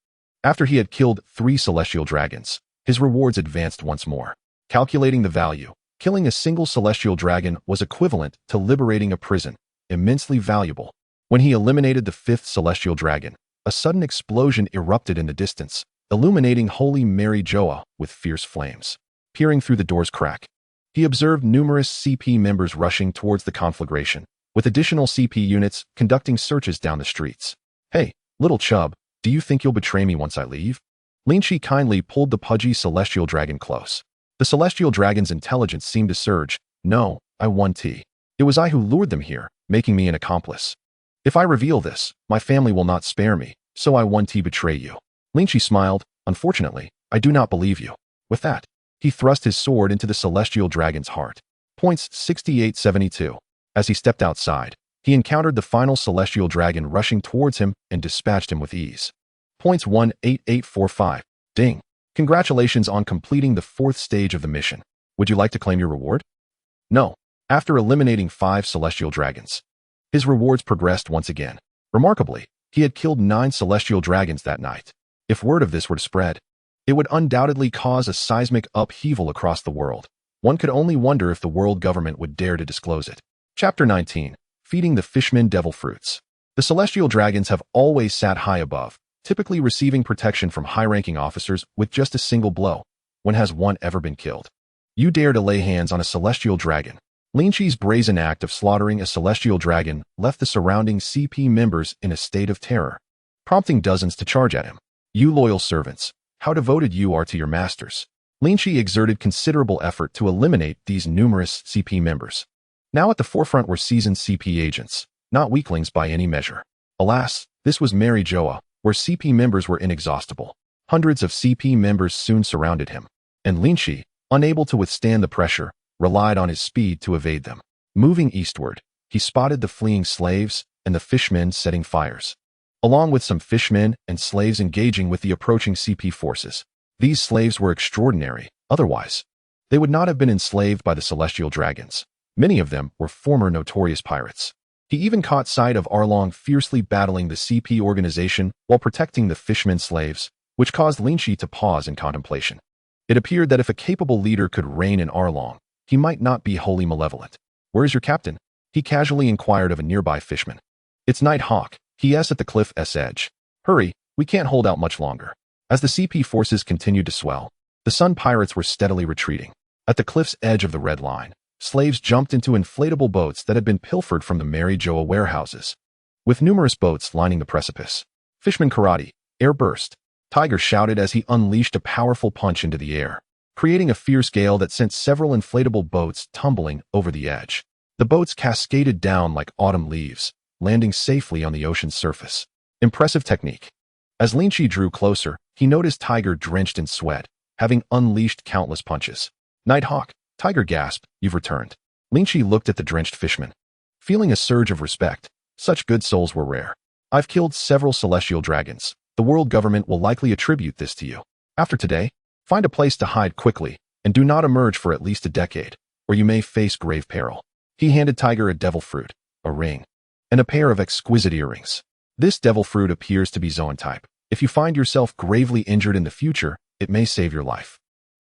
After he had killed 3 celestial dragons, his rewards advanced once more. Calculating the value, killing a single celestial dragon was equivalent to liberating a prison, immensely valuable. When he eliminated the 5th celestial dragon, a sudden explosion erupted in the distance, illuminating Holy Mary Joa with fierce flames. Peering through the door's crack, he observed numerous CP members rushing towards the conflagration, with additional CP units conducting searches down the streets. Hey, little chub, do you think you'll betray me once I leave? Lynch kindly pulled the pudgy celestial dragon close. The celestial dragon's intelligence seemed to surge. No, I won T. It was I who lured them here, making me an accomplice. If I reveal this, my family will not spare me, so I won T betray you. Lynch smiled. Unfortunately, I do not believe you. With that, he thrust his sword into the celestial dragon's heart. Points 68-72. As he stepped outside, he encountered the final celestial dragon rushing towards him and dispatched him with ease. Points 18845. Ding. Congratulations on completing the 4th stage of the mission. Would you like to claim your reward? No. After eliminating 5 celestial dragons, his rewards progressed once again. Remarkably, he had killed 9 celestial dragons that night. If word of this were to spread, it would undoubtedly cause a seismic upheaval across the world. One could only wonder if the world government would dare to disclose it. Chapter 19. Feeding the Fishmen Devil Fruits. The celestial dragons have always sat high above, typically receiving protection from high-ranking officers with just a single blow. When has one ever been killed? You dare to lay hands on a celestial dragon. Lynch's brazen act of slaughtering a celestial dragon left the surrounding CP members in a state of terror. prompting dozens to charge at him. You loyal servants, how devoted you are to your masters. Lynch exerted considerable effort to eliminate these numerous CP members. Now at the forefront were seasoned CP agents, not weaklings by any measure. Alas, this was Mary Joa, where CP members were inexhaustible. Hundreds of CP members soon surrounded him, and Lynch, unable to withstand the pressure, relied on his speed to evade them. Moving eastward, he spotted the fleeing slaves and the fishmen setting fires, along with some fishmen and slaves engaging with the approaching CP forces. These slaves were extraordinary, otherwise they would not have been enslaved by the celestial dragons. Many of them were former notorious pirates. He even caught sight of Arlong fiercely battling the CP organization while protecting the fishmen slaves, which caused Lynch to pause in contemplation. It appeared that if a capable leader could reign in Arlong, he might not be wholly malevolent. "Where is your captain?" he casually inquired of a nearby fishman. "It's Nighthawk," he asked at the cliff's edge. "Hurry, we can't hold out much longer." As the CP forces continued to swell, the Sun Pirates were steadily retreating. At the cliff's edge of the Red Line, slaves jumped into inflatable boats that had been pilfered from the Mary Joa warehouses, with numerous boats lining the precipice. "Fishman karate, air burst," Tiger shouted as he unleashed a powerful punch into the air, creating a fierce gale that sent several inflatable boats tumbling over the edge. The boats cascaded down like autumn leaves, landing safely on the ocean's surface. Impressive technique. As Lynch drew closer, he noticed Tiger drenched in sweat, having unleashed countless punches. "Nighthawk," Tiger gasped, "you've returned." Lynch looked at the drenched fishman, feeling a surge of respect. Such good souls were rare. "I've killed several celestial dragons. The world government will likely attribute this to you. After today, find a place to hide quickly, and do not emerge for at least a decade, or you may face grave peril." He handed Tiger a devil fruit, a ring, and a pair of exquisite earrings. "This devil fruit appears to be Zoan type. If you find yourself gravely injured in the future, it may save your life.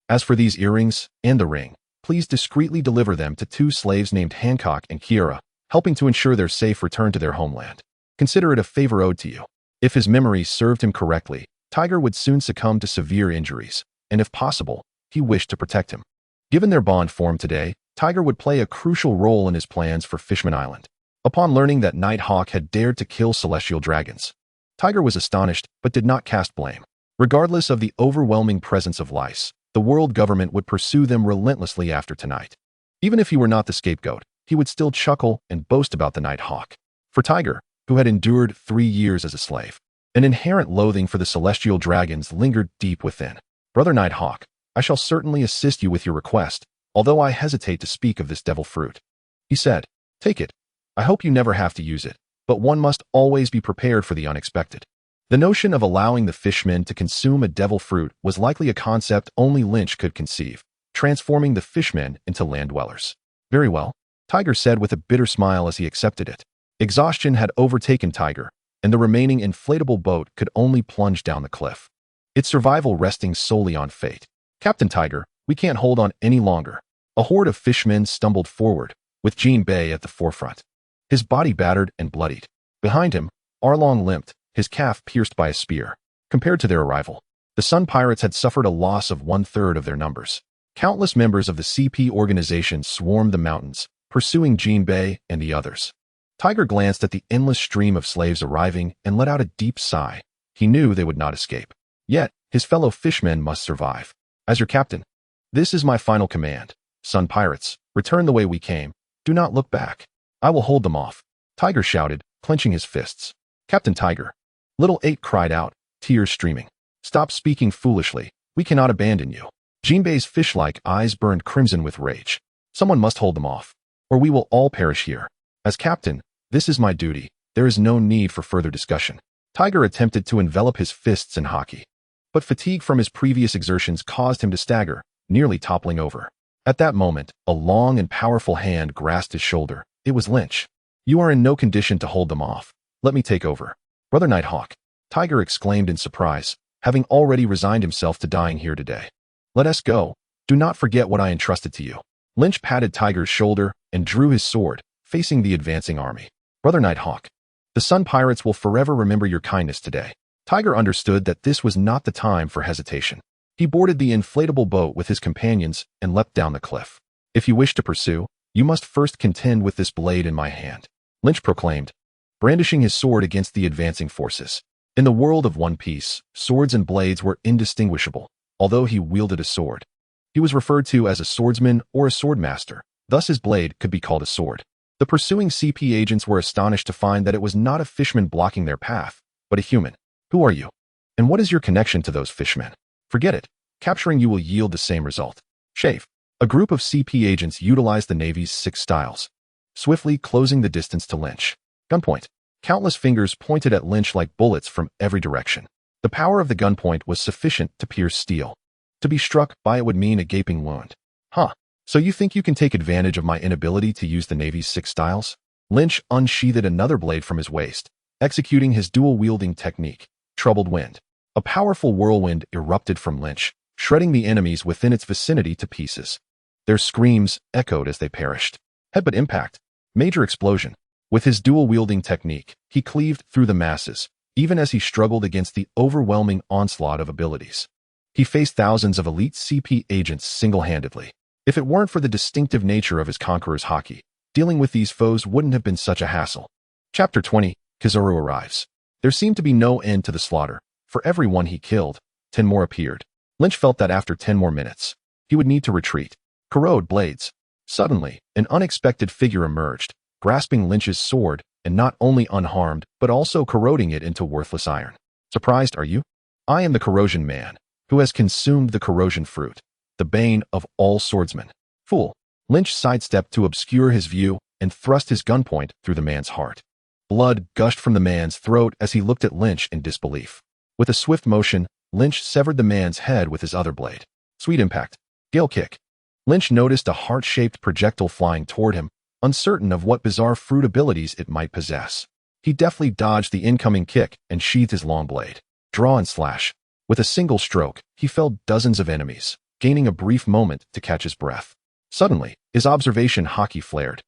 As for these earrings and the ring, please discreetly deliver them to 2 slaves named Hancock and Kiera, helping to ensure their safe return to their homeland. Consider it a favor owed to you." If his memory served him correctly, Tiger would soon succumb to severe injuries, and if possible, he wished to protect him. Given their bond formed today, Tiger would play a crucial role in his plans for Fishman Island. Upon learning that Nighthawk had dared to kill celestial dragons, Tiger was astonished but did not cast blame. Regardless of the overwhelming presence of lice, the world government would pursue them relentlessly after tonight. Even if he were not the scapegoat, he would still chuckle and boast about the Nighthawk. For Tiger, who had endured 3 years as a slave, an inherent loathing for the celestial dragons lingered deep within. "Brother Nighthawk, I shall certainly assist you with your request, although I hesitate to speak of this devil fruit," he said. "Take it. I hope you never have to use it, but one must always be prepared for the unexpected." The notion of allowing the fishmen to consume a devil fruit was likely a concept only Lynch could conceive, transforming the fishmen into land dwellers. "Very well," Tiger said with a bitter smile as he accepted it. Exhaustion had overtaken Tiger, and the remaining inflatable boat could only plunge down the cliff, its survival resting solely on fate. "Captain Tiger, we can't hold on any longer." A horde of fishmen stumbled forward, with Jinbei at the forefront, his body battered and bloodied. Behind him, Arlong limped, his calf pierced by a spear. Compared to their arrival, the Sun Pirates had suffered a loss of 1/3 of their numbers. Countless members of the CP organization swarmed the mountains, pursuing Jinbei and the others. Tiger glanced at the endless stream of slaves arriving and let out a deep sigh. He knew they would not escape. Yet, his fellow fishmen must survive. "As your captain, this is my final command. Sun Pirates, return the way we came. Do not look back. I will hold them off," Tiger shouted, clenching his fists. "Captain Tiger," Little 8 cried out, tears streaming. "Stop speaking foolishly. We cannot abandon you." Jinbei's fish-like eyes burned crimson with rage. "Someone must hold them off, or we will all perish here. As captain, this is my duty. There is no need for further discussion." Tiger attempted to envelop his fists in Haki, but fatigue from his previous exertions caused him to stagger, nearly toppling over. At that moment, a long and powerful hand grasped his shoulder. It was Lynch. "You are in no condition to hold them off. Let me take over." "Brother Nighthawk," Tiger exclaimed in surprise, having already resigned himself to dying here today. "Let us go. Do not forget what I entrusted to you." Lynch patted Tiger's shoulder and drew his sword, facing the advancing army. "Brother Nighthawk, the Sun Pirates will forever remember your kindness today." Tiger understood that this was not the time for hesitation. He boarded the inflatable boat with his companions and leapt down the cliff. "If you wish to pursue, you must first contend with this blade in my hand," Lynch proclaimed, brandishing his sword against the advancing forces. In the world of One Piece, swords and blades were indistinguishable, although he wielded a sword. He was referred to as a swordsman or a swordmaster, thus his blade could be called a sword. The pursuing CP agents were astonished to find that it was not a fishman blocking their path, but a human. Who are you? And what is your connection to those fishmen? Forget it. Capturing you will yield the same result. Shave. A group of CP agents utilized the Navy's 6 styles, swiftly closing the distance to Lynch. Gunpoint. Countless fingers pointed at Lynch like bullets from every direction. The power of the gunpoint was sufficient to pierce steel. To be struck by it would mean a gaping wound. Huh. So you think you can take advantage of my inability to use the Navy's 6 styles? Lynch unsheathed another blade from his waist, executing his dual-wielding technique, Troubled Wind. A powerful whirlwind erupted from Lynch, shredding the enemies within its vicinity to pieces. Their screams echoed as they perished. Headbutt impact. Major explosion. With his dual-wielding technique, he cleaved through the masses, even as he struggled against the overwhelming onslaught of abilities. He faced thousands of elite CP agents single-handedly. If it weren't for the distinctive nature of his conqueror's haki, dealing with these foes wouldn't have been such a hassle. Chapter 20, Kizaru arrives. There seemed to be no end to the slaughter. For every one he killed, 10 more appeared. Lynch felt that after 10 more minutes, he would need to retreat. Corrode blades. Suddenly, an unexpected figure emerged, grasping Lynch's sword, and not only unharmed, but also corroding it into worthless iron. Surprised, are you? I am the Corrosion Man, who has consumed the Corrosion Fruit, the bane of all swordsmen. Fool. Lynch sidestepped to obscure his view and thrust his gunpoint through the man's heart. Blood gushed from the man's throat as he looked at Lynch in disbelief. With a swift motion, Lynch severed the man's head with his other blade. Sweet impact. Gale kick. Lynch noticed a heart-shaped projectile flying toward him, uncertain of what bizarre fruit abilities it might possess. He deftly dodged the incoming kick and sheathed his long blade. Draw and slash. With a single stroke, he felled dozens of enemies, gaining a brief moment to catch his breath. Suddenly, his observation haki flared,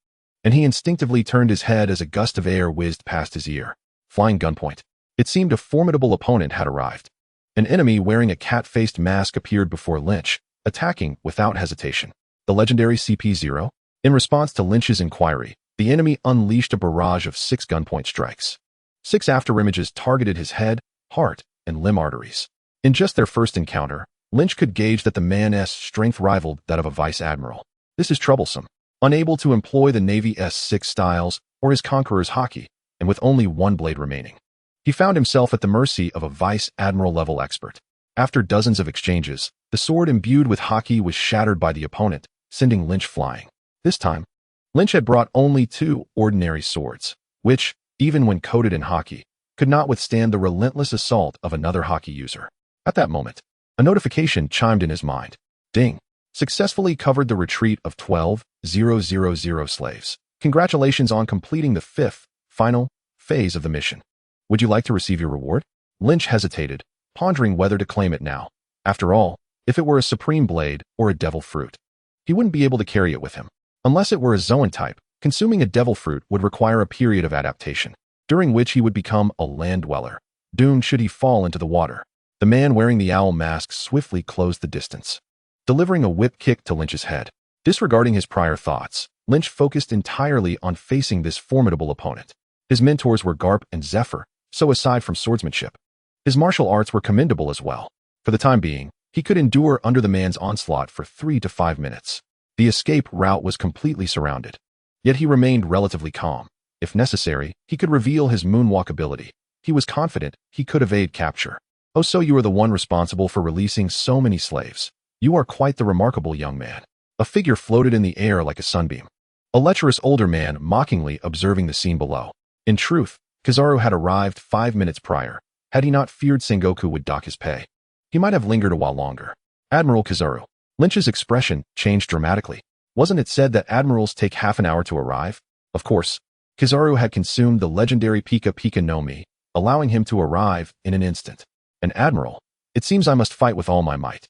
and he instinctively turned his head as a gust of air whizzed past his ear. Flying gunpoint. It seemed a formidable opponent had arrived. An enemy wearing a cat-faced mask appeared before Lynch, attacking without hesitation. The legendary CP-0? In response to Lynch's inquiry, the enemy unleashed a barrage of 6 gunpoint strikes. 6 afterimages targeted his head, heart, and limb arteries. In just their first encounter, Lynch could gauge that the man's strength rivaled that of a vice admiral. This is troublesome. Unable to employ the Navy's 6 styles or his conqueror's haki, and with only 1 blade remaining, he found himself at the mercy of a vice admiral-level expert. After dozens of exchanges, the sword imbued with haki was shattered by the opponent, sending Lynch flying. This time, Lynch had brought only 2 ordinary swords, which, even when coated in haki, could not withstand the relentless assault of another haki user. At that moment, a notification chimed in his mind. Ding. Successfully covered the retreat of 12,000 slaves. Congratulations on completing the 5th, final, phase of the mission. Would you like to receive your reward? Lynch hesitated, pondering whether to claim it now. After all, if it were a supreme blade or a devil fruit, he wouldn't be able to carry it with him. Unless it were a Zoan type, consuming a devil fruit would require a period of adaptation, during which he would become a land dweller, doomed should he fall into the water. The man wearing the owl mask swiftly closed the distance, delivering a whip kick to Lynch's head. Disregarding his prior thoughts, Lynch focused entirely on facing this formidable opponent. His mentors were Garp and Zephyr, so aside from swordsmanship, his martial arts were commendable as well. For the time being, he could endure under the man's onslaught for 3 to 5 minutes. The escape route was completely surrounded, yet he remained relatively calm. If necessary, he could reveal his moonwalk ability. He was confident he could evade capture. Oh, so you are the one responsible for releasing so many slaves. You are quite the remarkable young man. A figure floated in the air like a sunbeam. A lecherous older man mockingly observing the scene below. In truth, Kizaru had arrived 5 minutes prior. Had he not feared Sengoku would dock his pay, he might have lingered a while longer. Admiral Kizaru. Lynch's expression changed dramatically. Wasn't it said that admirals take half an hour to arrive? Of course, Kizaru had consumed the legendary Pika Pika no Mi, allowing him to arrive in an instant. An admiral? It seems I must fight with all my might.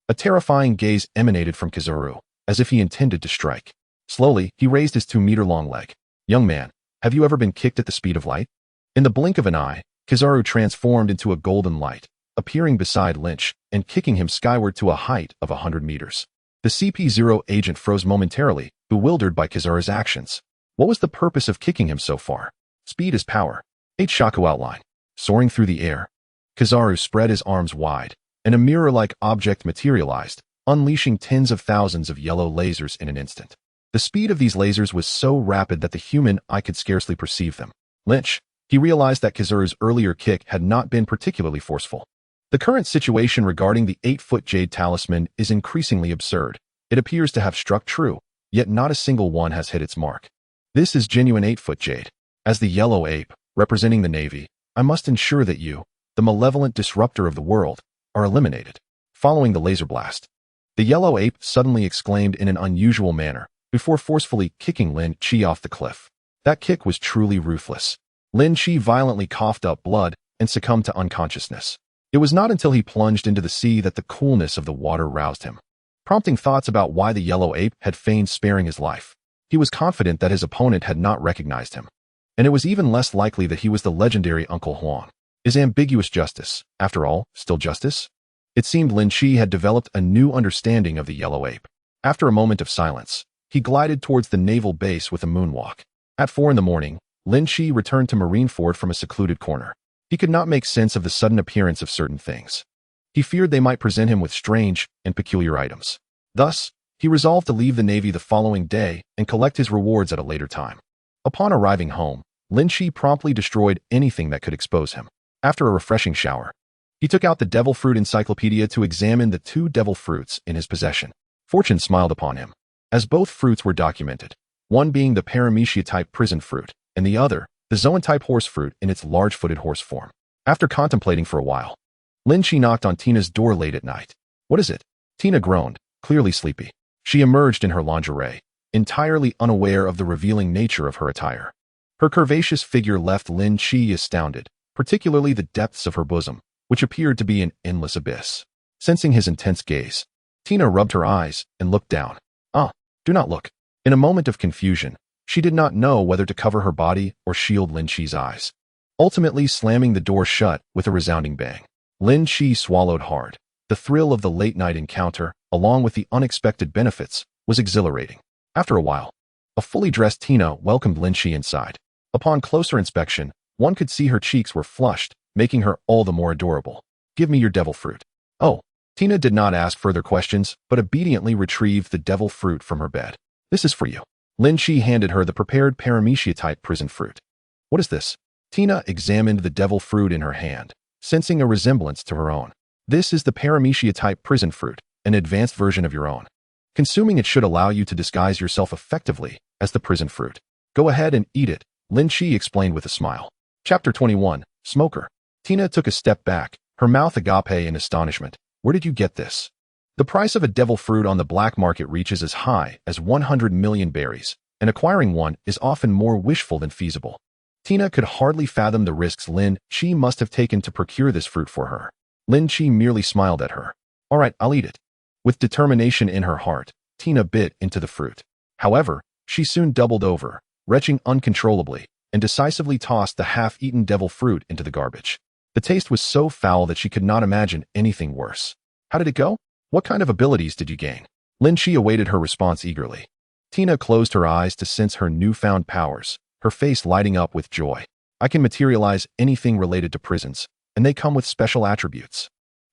A terrifying gaze emanated from Kizaru, as if he intended to strike. Slowly, he raised his 2-meter-long leg. Young man, have you ever been kicked at the speed of light? In the blink of an eye, Kizaru transformed into a golden light, appearing beside Lynch and kicking him skyward to a height of 100 meters. The CP-0 agent froze momentarily, bewildered by Kizaru's actions. What was the purpose of kicking him so far? Speed is power. Shaku outline. soaring through the air. Kizaru spread his arms wide, and a mirror-like object materialized, unleashing tens of thousands of yellow lasers in an instant. The speed of these lasers was so rapid that the human eye could scarcely perceive them. Lynch, he realized that Kizaru's earlier kick had not been particularly forceful. The current situation regarding the 8-foot jade talisman is increasingly absurd. It appears to have struck true, yet not a single one has hit its mark. This is genuine 8-foot jade. As the yellow ape, representing the Navy, I must ensure that you, the malevolent disruptor of the world, are eliminated. Following the laser blast, the yellow ape suddenly exclaimed in an unusual manner, before forcefully kicking Lynch off the cliff. That kick was truly ruthless. Lynch violently coughed up blood and succumbed to unconsciousness. It was not until he plunged into the sea that the coolness of the water roused him, prompting thoughts about why the yellow ape had feigned sparing his life. He was confident that his opponent had not recognized him, and it was even less likely that he was the legendary Uncle Huang. Is ambiguous justice, after all, still justice? It seemed Lynch had developed a new understanding of the yellow ape. After a moment of silence, he glided towards the naval base with a moonwalk. At 4 a.m, Lynch returned to Marineford from a secluded corner. He could not make sense of the sudden appearance of certain things. He feared they might present him with strange and peculiar items. Thus, he resolved to leave the Navy the following day and collect his rewards at a later time. Upon arriving home, Lynch promptly destroyed anything that could expose him. After a refreshing shower, he took out the Devil Fruit Encyclopedia to examine the 2 devil fruits in his possession. Fortune smiled upon him, as both fruits were documented, one being the Paramecia-type prison fruit, and the other, the Zoan-type horse fruit in its large-footed horse form. After contemplating for a while, Lynch knocked on Tina's door late at night. "What is it?" Tina groaned, clearly sleepy. She emerged in her lingerie, entirely unaware of the revealing nature of her attire. Her curvaceous figure left Lynch astounded, particularly the depths of her bosom, which appeared to be an endless abyss. Sensing his intense gaze, Tina rubbed her eyes and looked down. Do not look." In a moment of confusion, she did not know whether to cover her body or shield Lynch's eyes, ultimately slamming the door shut with a resounding bang. Lynch swallowed hard. The thrill of the late-night encounter, along with the unexpected benefits, was exhilarating. After a while, a fully dressed Tina welcomed Lynch inside. Upon closer inspection, one could see her cheeks were flushed, making her all the more adorable. "Give me your devil fruit." "Oh." Tina did not ask further questions, but obediently retrieved the devil fruit from her bed. "This is for you." Lynch handed her the prepared Paramecia-type prison fruit. "What is this?" Tina examined the devil fruit in her hand, sensing a resemblance to her own. "This is the Paramecia-type prison fruit, an advanced version of your own. Consuming it should allow you to disguise yourself effectively as the prison fruit. Go ahead and eat it," Lynch explained with a smile. Chapter 21, Smoker. Tina took a step back, her mouth agape in astonishment. "Where did you get this?" The price of a devil fruit on the black market reaches as high as 100 million berries, and acquiring one is often more wishful than feasible. Tina could hardly fathom the risks Lynch must have taken to procure this fruit for her. Lynch merely smiled at her. "All right, I'll eat it." With determination in her heart, Tina bit into the fruit. However, she soon doubled over, retching uncontrollably, and decisively tossed the half-eaten devil fruit into the garbage. The taste was so foul that she could not imagine anything worse. "How did it go? What kind of abilities did you gain?" Lynch awaited her response eagerly. Tina closed her eyes to sense her newfound powers, her face lighting up with joy. "I can materialize anything related to prisons, and they come with special attributes."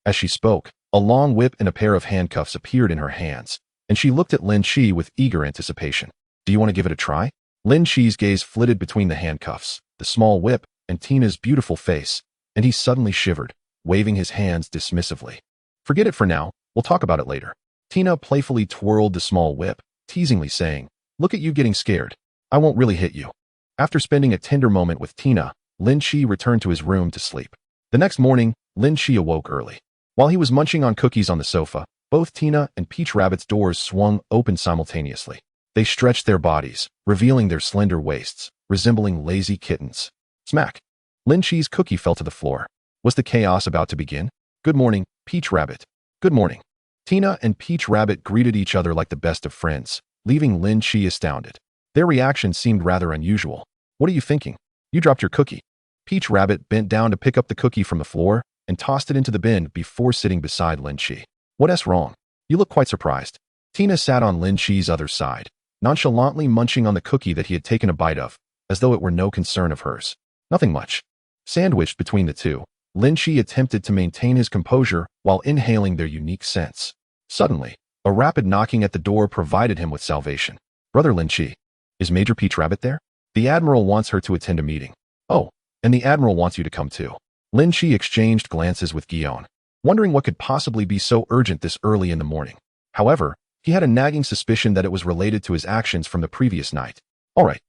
As she spoke, a long whip and a pair of handcuffs appeared in her hands, and she looked at Lynch with eager anticipation. "Do you want to give it a try?" Lynch's gaze flitted between the handcuffs, the small whip, and Tina's beautiful face, and he suddenly shivered, waving his hands dismissively. "Forget it for now, we'll talk about it later." Tina playfully twirled the small whip, teasingly saying, "Look at you getting scared. I won't really hit you." After spending a tender moment with Tina, Lynch returned to his room to sleep. The next morning, Lynch awoke early. While he was munching on cookies on the sofa, both Tina and Peach Rabbit's doors swung open simultaneously. They stretched their bodies, revealing their slender waists, resembling lazy kittens. Smack! Lynch's cookie fell to the floor. Was the chaos about to begin? "Good morning, Peach Rabbit." "Good morning." Tina and Peach Rabbit greeted each other like the best of friends, leaving Lynch astounded. Their reaction seemed rather unusual. "What are you thinking? You dropped your cookie." Peach Rabbit bent down to pick up the cookie from the floor and tossed it into the bin before sitting beside Lynch. "What's wrong? You look quite surprised." Tina sat on Lynch's other side, nonchalantly munching on the cookie that he had taken a bite of, as though it were no concern of hers. "Nothing much." Sandwiched between the two, Lynch attempted to maintain his composure while inhaling their unique scents. Suddenly, a rapid knocking at the door provided him with salvation. "Brother Lynch, is Major Peach Rabbit there? The Admiral wants her to attend a meeting." "Oh, and the Admiral wants you to come too." Lynch exchanged glances with Guion, wondering what could possibly be so urgent this early in the morning. However, he had a nagging suspicion that it was related to his actions from the previous night. "All right.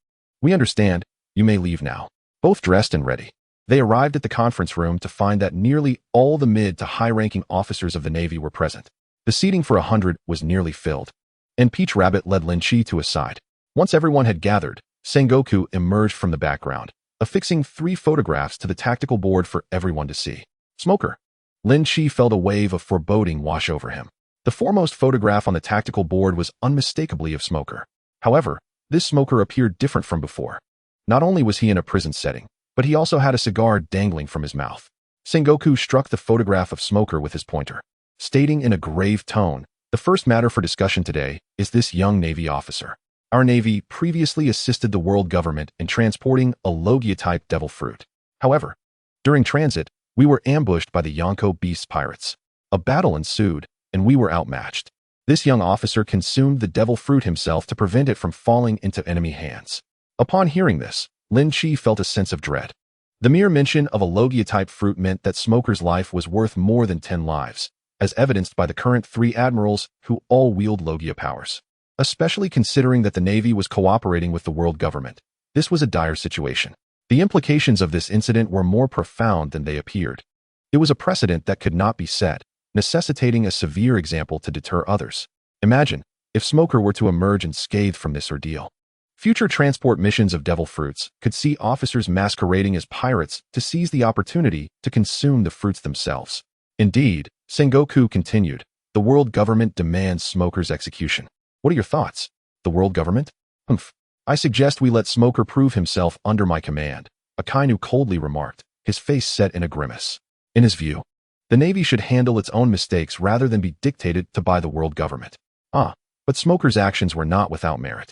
We understand. You may leave now." Both dressed and ready, they arrived at the conference room to find that nearly all the mid to high-ranking officers of the Navy were present. The seating for 100 was nearly filled, and Peach Rabbit led Lynch to a side. Once everyone had gathered, Sengoku emerged from the background, affixing 3 photographs to the tactical board for everyone to see. "Smoker." Lynch felt a wave of foreboding wash over him. The foremost photograph on the tactical board was unmistakably of Smoker. However, this Smoker appeared different from before. Not only was he in a prison setting, but he also had a cigar dangling from his mouth. Sengoku struck the photograph of Smoker with his pointer, stating in a grave tone, "The first matter for discussion today is this young Navy officer. Our Navy previously assisted the world government in transporting a Logia-type devil fruit. However, during transit, we were ambushed by the Yonko beast pirates. A battle ensued, and we were outmatched. This young officer consumed the devil fruit himself to prevent it from falling into enemy hands." Upon hearing this, Lynch felt a sense of dread. The mere mention of a Logia-type fruit meant that Smoker's life was worth more than 10 lives, as evidenced by the current 3 admirals who all wield Logia powers. Especially considering that the Navy was cooperating with the world government, this was a dire situation. The implications of this incident were more profound than they appeared. It was a precedent that could not be set, necessitating a severe example to deter others. Imagine if Smoker were to emerge unscathed from this ordeal. Future transport missions of devil fruits could see officers masquerading as pirates to seize the opportunity to consume the fruits themselves. Indeed, Sengoku continued, "The world government demands Smoker's execution. What are your thoughts?" "The world government? Humph. I suggest we let Smoker prove himself under my command," Akainu coldly remarked, his face set in a grimace. In his view, the Navy should handle its own mistakes rather than be dictated to by the world government. But Smoker's actions were not without merit.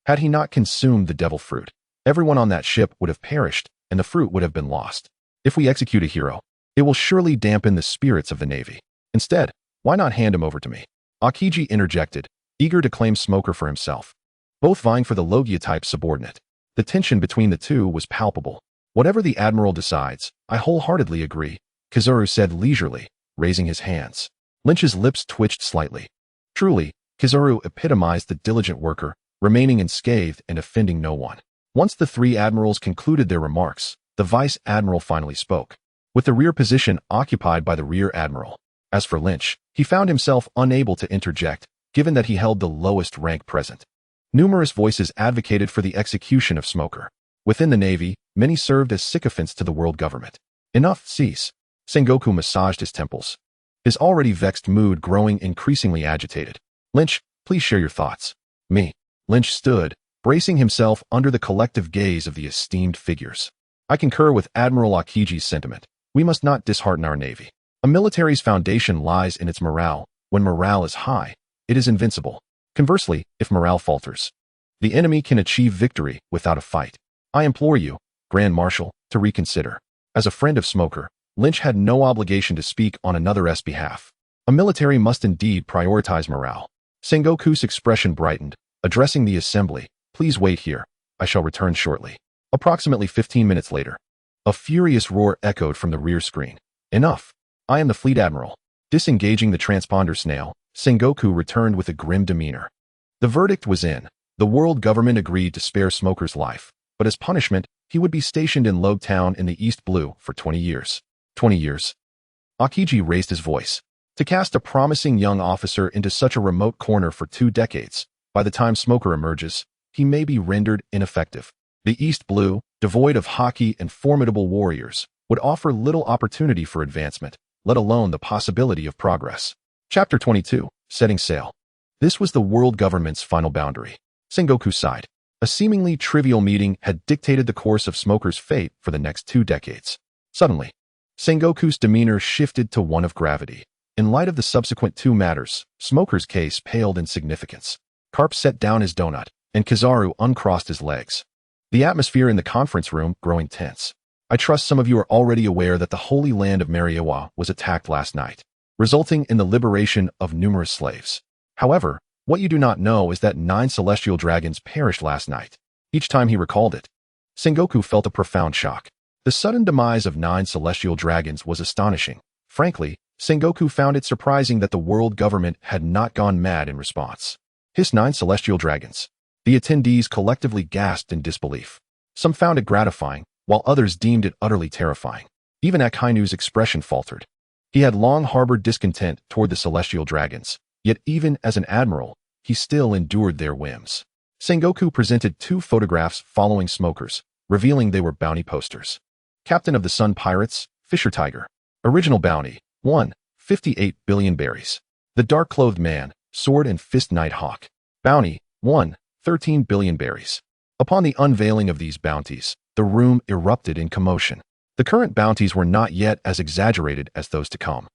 Had he not consumed the devil fruit, everyone on that ship would have perished and the fruit would have been lost. If we execute a hero, it will surely dampen the spirits of the Navy. Instead, why not hand him over to me?" Akiji interjected, eager to claim Smoker for himself. Both vying for the Logia-type subordinate. The tension between the two was palpable. "Whatever the Admiral decides, I wholeheartedly agree," Kizaru said leisurely, raising his hands. Lynch's lips twitched slightly. Truly, Kizaru epitomized the diligent worker, remaining unscathed and offending no one. Once the 3 admirals concluded their remarks, the Vice Admiral finally spoke, with the rear position occupied by the Rear Admiral. As for Lynch, he found himself unable to interject, given that he held the lowest rank present. Numerous voices advocated for the execution of Smoker. Within the Navy, many served as sycophants to the world government. "Enough, cease." Sengoku massaged his temples, his already vexed mood growing increasingly agitated. "Lynch, please share your thoughts." "Me." Lynch stood, bracing himself under the collective gaze of the esteemed figures. "I concur with Admiral Akiji's sentiment. We must not dishearten our Navy. A military's foundation lies in its morale. When morale is high, it is invincible. Conversely, if morale falters, the enemy can achieve victory without a fight. I implore you, Grand Marshal, to reconsider." As a friend of Smoker, Lynch had no obligation to speak on another's behalf. A military must indeed prioritize morale. Sengoku's expression brightened, addressing the assembly. "Please wait here. I shall return shortly." Approximately 15 minutes later, a furious roar echoed from the rear screen. "Enough. I am the Fleet Admiral." Disengaging the transponder snail, Sengoku returned with a grim demeanor. The verdict was in. The world government agreed to spare Smoker's life, but as punishment, he would be stationed in Logue Town in the East Blue for 20 years. 20 years. Akiji raised his voice. To cast a promising young officer into such a remote corner for 2 decades, by the time Smoker emerges, he may be rendered ineffective. The East Blue, devoid of Haki and formidable warriors, would offer little opportunity for advancement, let alone the possibility of progress. Chapter 22, Setting Sail. This was the world government's final boundary. Sengoku sighed. A seemingly trivial meeting had dictated the course of Smoker's fate for the next 2 decades. Suddenly, Sengoku's demeanor shifted to one of gravity. In light of the subsequent 2 matters, Smoker's case paled in significance. Carp set down his donut, and Kizaru uncrossed his legs. The atmosphere in the conference room growing tense. I trust some of you are already aware that the Holy Land of Mariawa was attacked last night, resulting in the liberation of numerous slaves. However, what you do not know is that 9 celestial dragons perished last night. Each time he recalled it, Sengoku felt a profound shock. The sudden demise of 9 celestial dragons was astonishing. Frankly, Sengoku found it surprising that the world government had not gone mad in response. His 9 celestial dragons. The attendees collectively gasped in disbelief. Some found it gratifying, while others deemed it utterly terrifying. Even Akainu's expression faltered. He had long harbored discontent toward the celestial dragons, yet even as an admiral, he still endured their whims. Sengoku presented 2 photographs following smokers, revealing they were bounty posters. Captain of the Sun Pirates, Fisher Tiger. Original bounty, 1, 58 billion berries. The Dark-Clothed Man, Sword and Fist Night Hawk. Bounty, 1, 13 billion berries. Upon the unveiling of these bounties, the room erupted in commotion. The current bounties were not yet as exaggerated as those to come.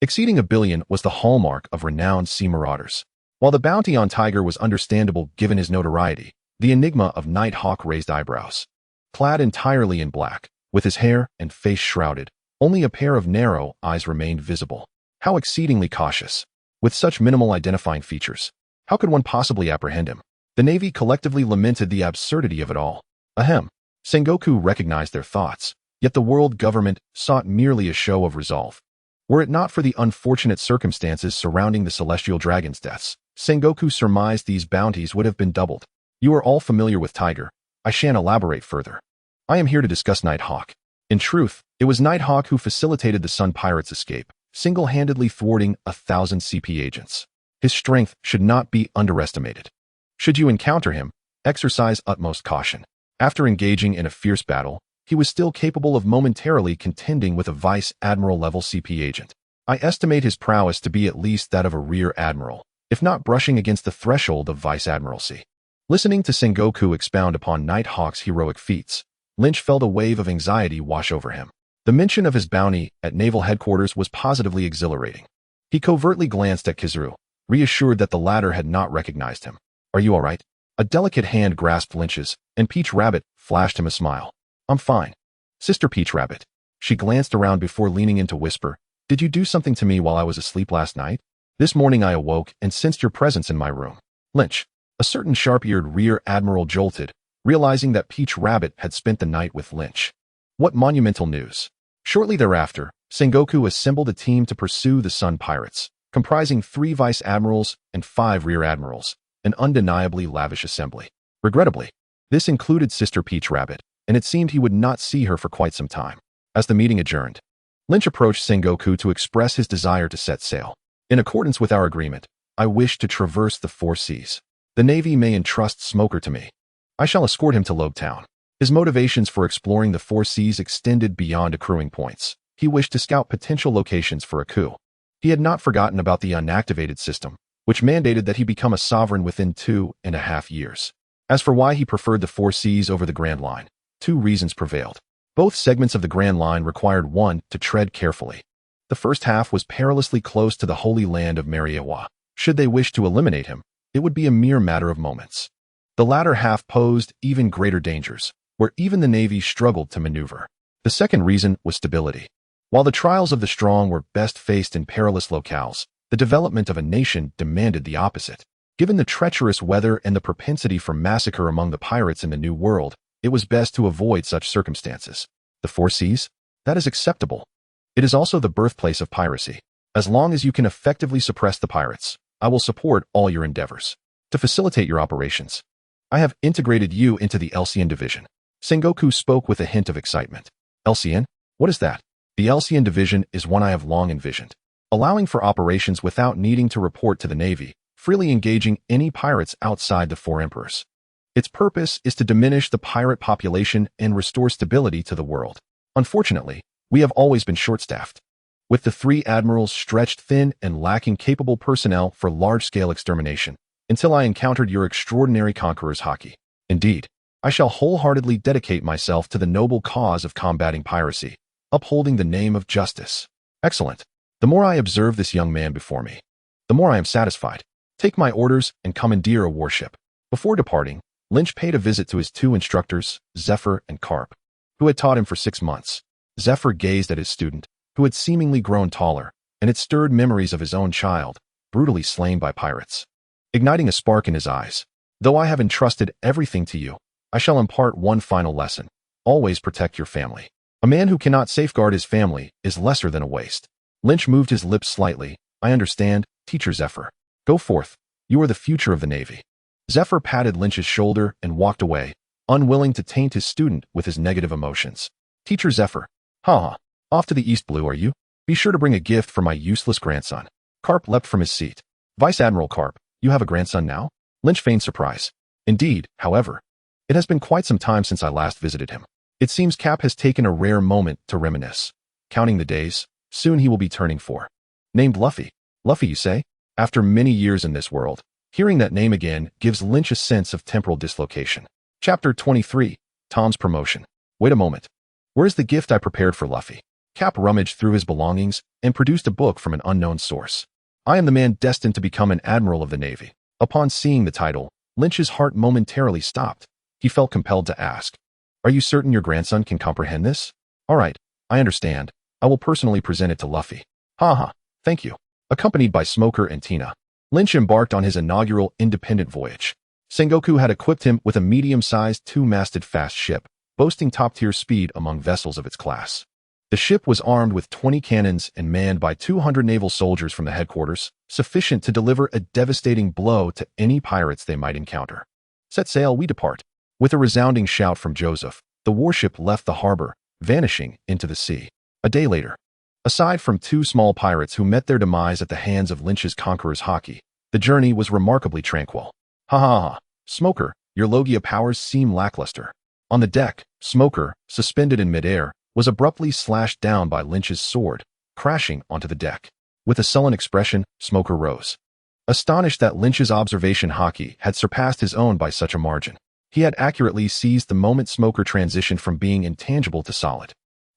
Exceeding 1 billion was the hallmark of renowned sea marauders. While the bounty on Tiger was understandable given his notoriety, the enigma of Night Hawk raised eyebrows. Clad entirely in black, with his hair and face shrouded, only a pair of narrow eyes remained visible. How exceedingly cautious. With such minimal identifying features, how could one possibly apprehend him? The Navy collectively lamented the absurdity of it all. Ahem. Sengoku recognized their thoughts, yet the world government sought merely a show of resolve. Were it not for the unfortunate circumstances surrounding the celestial dragon's deaths, Sengoku surmised these bounties would have been doubled. You are all familiar with Tiger. I shan't elaborate further. I am here to discuss Night Hawk. In truth, it was Night Hawk who facilitated the Sun Pirates' escape, single-handedly thwarting 1,000 CP agents. His strength should not be underestimated. Should you encounter him, exercise utmost caution. After engaging in a fierce battle, he was still capable of momentarily contending with a Vice Admiral-level CP agent. I estimate his prowess to be at least that of a Rear Admiral, if not brushing against the threshold of Vice Admiralcy. Listening to Sengoku expound upon Night Hawk's heroic feats, Lynch felt a wave of anxiety wash over him. The mention of his bounty at naval headquarters was positively exhilarating. He covertly glanced at Kizaru, reassured that the latter had not recognized him. Are you all right? A delicate hand grasped Lynch's, and Peach Rabbit flashed him a smile. I'm fine. Sister Peach Rabbit. She glanced around before leaning in to whisper, Did you do something to me while I was asleep last night? This morning I awoke and sensed your presence in my room. Lynch. A certain sharp-eared Rear Admiral jolted, realizing that Peach Rabbit had spent the night with Lynch. What monumental news. Shortly thereafter, Sengoku assembled a team to pursue the Sun Pirates, comprising 3 Vice Admirals and 5 Rear Admirals, an undeniably lavish assembly. Regrettably, this included Sister Peach Rabbit, and it seemed he would not see her for quite some time. As the meeting adjourned, Lynch approached Sengoku to express his desire to set sail. In accordance with our agreement, I wish to traverse the 4 seas. The Navy may entrust Smoker to me. I shall escort him to Lobe Town. His motivations for exploring the 4 seas extended beyond accruing points. He wished to scout potential locations for a coup. He had not forgotten about the unactivated system, which mandated that he become a sovereign within 2.5 years. As for why he preferred the 4 seas over the Grand Line, 2 reasons prevailed. Both segments of the Grand Line required one to tread carefully. The first half was perilously close to the Holy Land of Mariawa. Should they wish to eliminate him, it would be a mere matter of moments. The latter half posed even greater dangers, where even the Navy struggled to maneuver. The second reason was stability. While the trials of the strong were best faced in perilous locales, the development of a nation demanded the opposite. Given the treacherous weather and the propensity for massacre among the pirates in the New World, it was best to avoid such circumstances. The 4 seas? That is acceptable. It is also the birthplace of piracy. As long as you can effectively suppress the pirates, I will support all your endeavors. To facilitate your operations, I have integrated you into the LCN division. Sengoku spoke with a hint of excitement. LCN? What is that? The LCN division is one I have long envisioned, allowing for operations without needing to report to the Navy, freely engaging any pirates outside the 4 emperors. Its purpose is to diminish the pirate population and restore stability to the world. Unfortunately, we have always been short-staffed, with the 3 admirals stretched thin and lacking capable personnel for large-scale extermination, until I encountered your extraordinary conquerors Haki. Indeed, I shall wholeheartedly dedicate myself to the noble cause of combating piracy, upholding the name of justice. Excellent. The more I observe this young man before me, the more I am satisfied. Take my orders and commandeer a warship. Before departing, Lynch paid a visit to his 2 instructors, Zephyr and Carp. who had taught him for 6 months. Zephyr gazed at his student, who had seemingly grown taller, and it stirred memories of his own child, brutally slain by pirates. Igniting a spark in his eyes, though I have entrusted everything to you, I shall impart one final lesson. Always protect your family. A man who cannot safeguard his family is lesser than a waste. Lynch moved his lips slightly. I understand, Teacher Zephyr. Go forth. You are the future of the Navy. Zephyr patted Lynch's shoulder and walked away, unwilling to taint his student with his negative emotions. Teacher Zephyr. Ha! Off to the East Blue, are you? Be sure to bring a gift for my useless grandson. Carp leapt from his seat. Vice Admiral Carp, you have a grandson now? Lynch feigned surprise. Indeed, however. It has been quite some time since I last visited him. It seems Cap has taken a rare moment to reminisce. Counting the days, soon he will be turning 4. Named Luffy. Luffy, you say? After many years in this world, hearing that name again gives Lynch a sense of temporal dislocation. Chapter 23. Tom's Promotion. Wait a moment. Where's the gift I prepared for Luffy? Cap rummaged through his belongings and produced a book from an unknown source. I am the man destined to become an admiral of the Navy. Upon seeing the title, Lynch's heart momentarily stopped. He felt compelled to ask, are you certain your grandson can comprehend this? All right, I understand. I will personally present it to Luffy. Ha, thank you. Accompanied by Smoker and Tina, Lynch embarked on his inaugural independent voyage. Sengoku had equipped him with a medium-sized 2-masted fast ship, boasting top-tier speed among vessels of its class. The ship was armed with 20 cannons and manned by 200 naval soldiers from the headquarters, sufficient to deliver a devastating blow to any pirates they might encounter. Set sail, we depart. With a resounding shout from Joseph, the warship left the harbor, vanishing into the sea. A day later, aside from 2 small pirates who met their demise at the hands of Lynch's conquerors Haki, the journey was remarkably tranquil. Ha! Smoker, your Logia powers seem lackluster. On the deck, Smoker, suspended in midair, was abruptly slashed down by Lynch's sword, crashing onto the deck. With a sullen expression, Smoker rose. Astonished that Lynch's observation Haki had surpassed his own by such a margin, he had accurately seized the moment Smoker transitioned from being intangible to solid.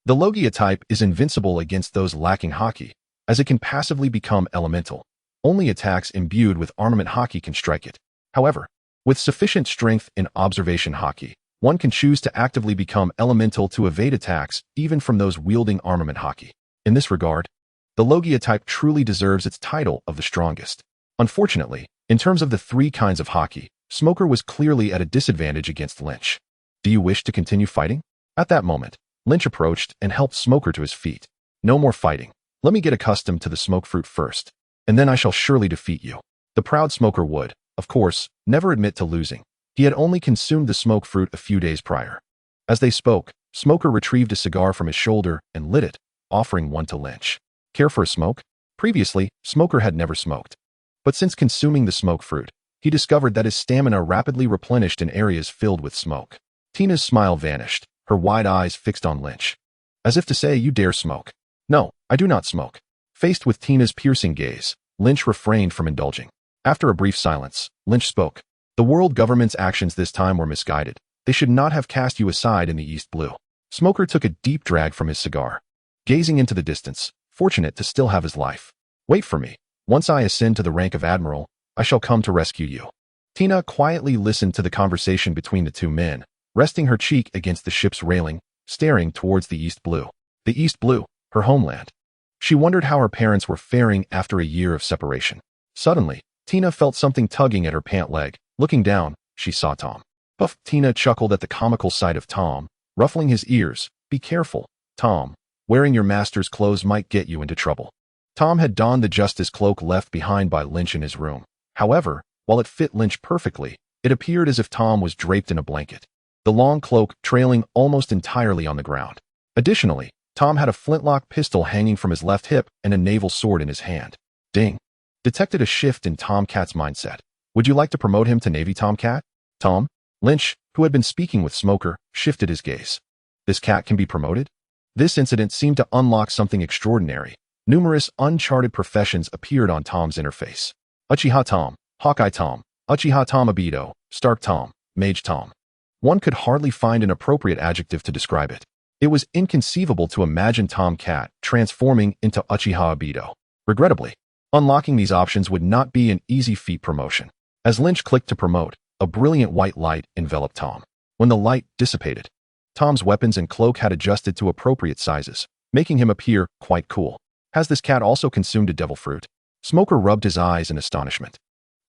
The Logia type is invincible against those lacking Haki, as it can passively become elemental. Only attacks imbued with armament Haki can strike it. However, with sufficient strength in observation Haki, one can choose to actively become elemental to evade attacks even from those wielding armament Haki. In this regard, the Logia type truly deserves its title of the strongest. Unfortunately, in terms of the 3 kinds of Haki, Smoker was clearly at a disadvantage against Lynch. Do you wish to continue fighting? At that moment, Lynch approached and helped Smoker to his feet. No more fighting. Let me get accustomed to the smoke fruit first, and then I shall surely defeat you. The proud Smoker would, of course, never admit to losing. He had only consumed the smoke fruit a few days prior. As they spoke, Smoker retrieved a cigar from his shoulder and lit it, offering one to Lynch. Care for a smoke? Previously, Smoker had never smoked. But since consuming the smoke fruit, he discovered that his stamina rapidly replenished in areas filled with smoke. Tina's smile vanished, her wide eyes fixed on Lynch. As if to say, you dare smoke. No, I do not smoke. Faced with Tina's piercing gaze, Lynch refrained from indulging. After a brief silence, Lynch spoke. The world government's actions this time were misguided. They should not have cast you aside in the East Blue. Smoker took a deep drag from his cigar, gazing into the distance, fortunate to still have his life. Wait for me. Once I ascend to the rank of admiral, I shall come to rescue you. Tina quietly listened to the conversation between the 2 men, resting her cheek against the ship's railing, staring towards the East Blue. The East Blue, her homeland. She wondered how her parents were faring after a year of separation. Suddenly, Tina felt something tugging at her pant leg. Looking down, she saw Tom. Puff! Tina chuckled at the comical sight of Tom, ruffling his ears. Be careful, Tom. Wearing your master's clothes might get you into trouble. Tom had donned the justice cloak left behind by Lynch in his room. However, while it fit Lynch perfectly, it appeared as if Tom was draped in a blanket, the long cloak trailing almost entirely on the ground. Additionally, Tom had a flintlock pistol hanging from his left hip and a naval sword in his hand. Ding! Detected a shift in Tomcat's mindset. Would you like to promote him to Navy Tomcat? Tom? Lynch, who had been speaking with Smoker, shifted his gaze. This cat can be promoted? This incident seemed to unlock something extraordinary. Numerous uncharted professions appeared on Tom's interface. Uchiha Tom, Hawkeye Tom, Uchiha Tom Obito, Stark Tom, Mage Tom. One could hardly find an appropriate adjective to describe it. It was inconceivable to imagine Tomcat transforming into Uchiha Obito. Regrettably, unlocking these options would not be an easy feat promotion. As Lynch clicked to promote, a brilliant white light enveloped Tom. When the light dissipated, Tom's weapons and cloak had adjusted to appropriate sizes, making him appear quite cool. Has this cat also consumed a devil fruit? Smoker rubbed his eyes in astonishment.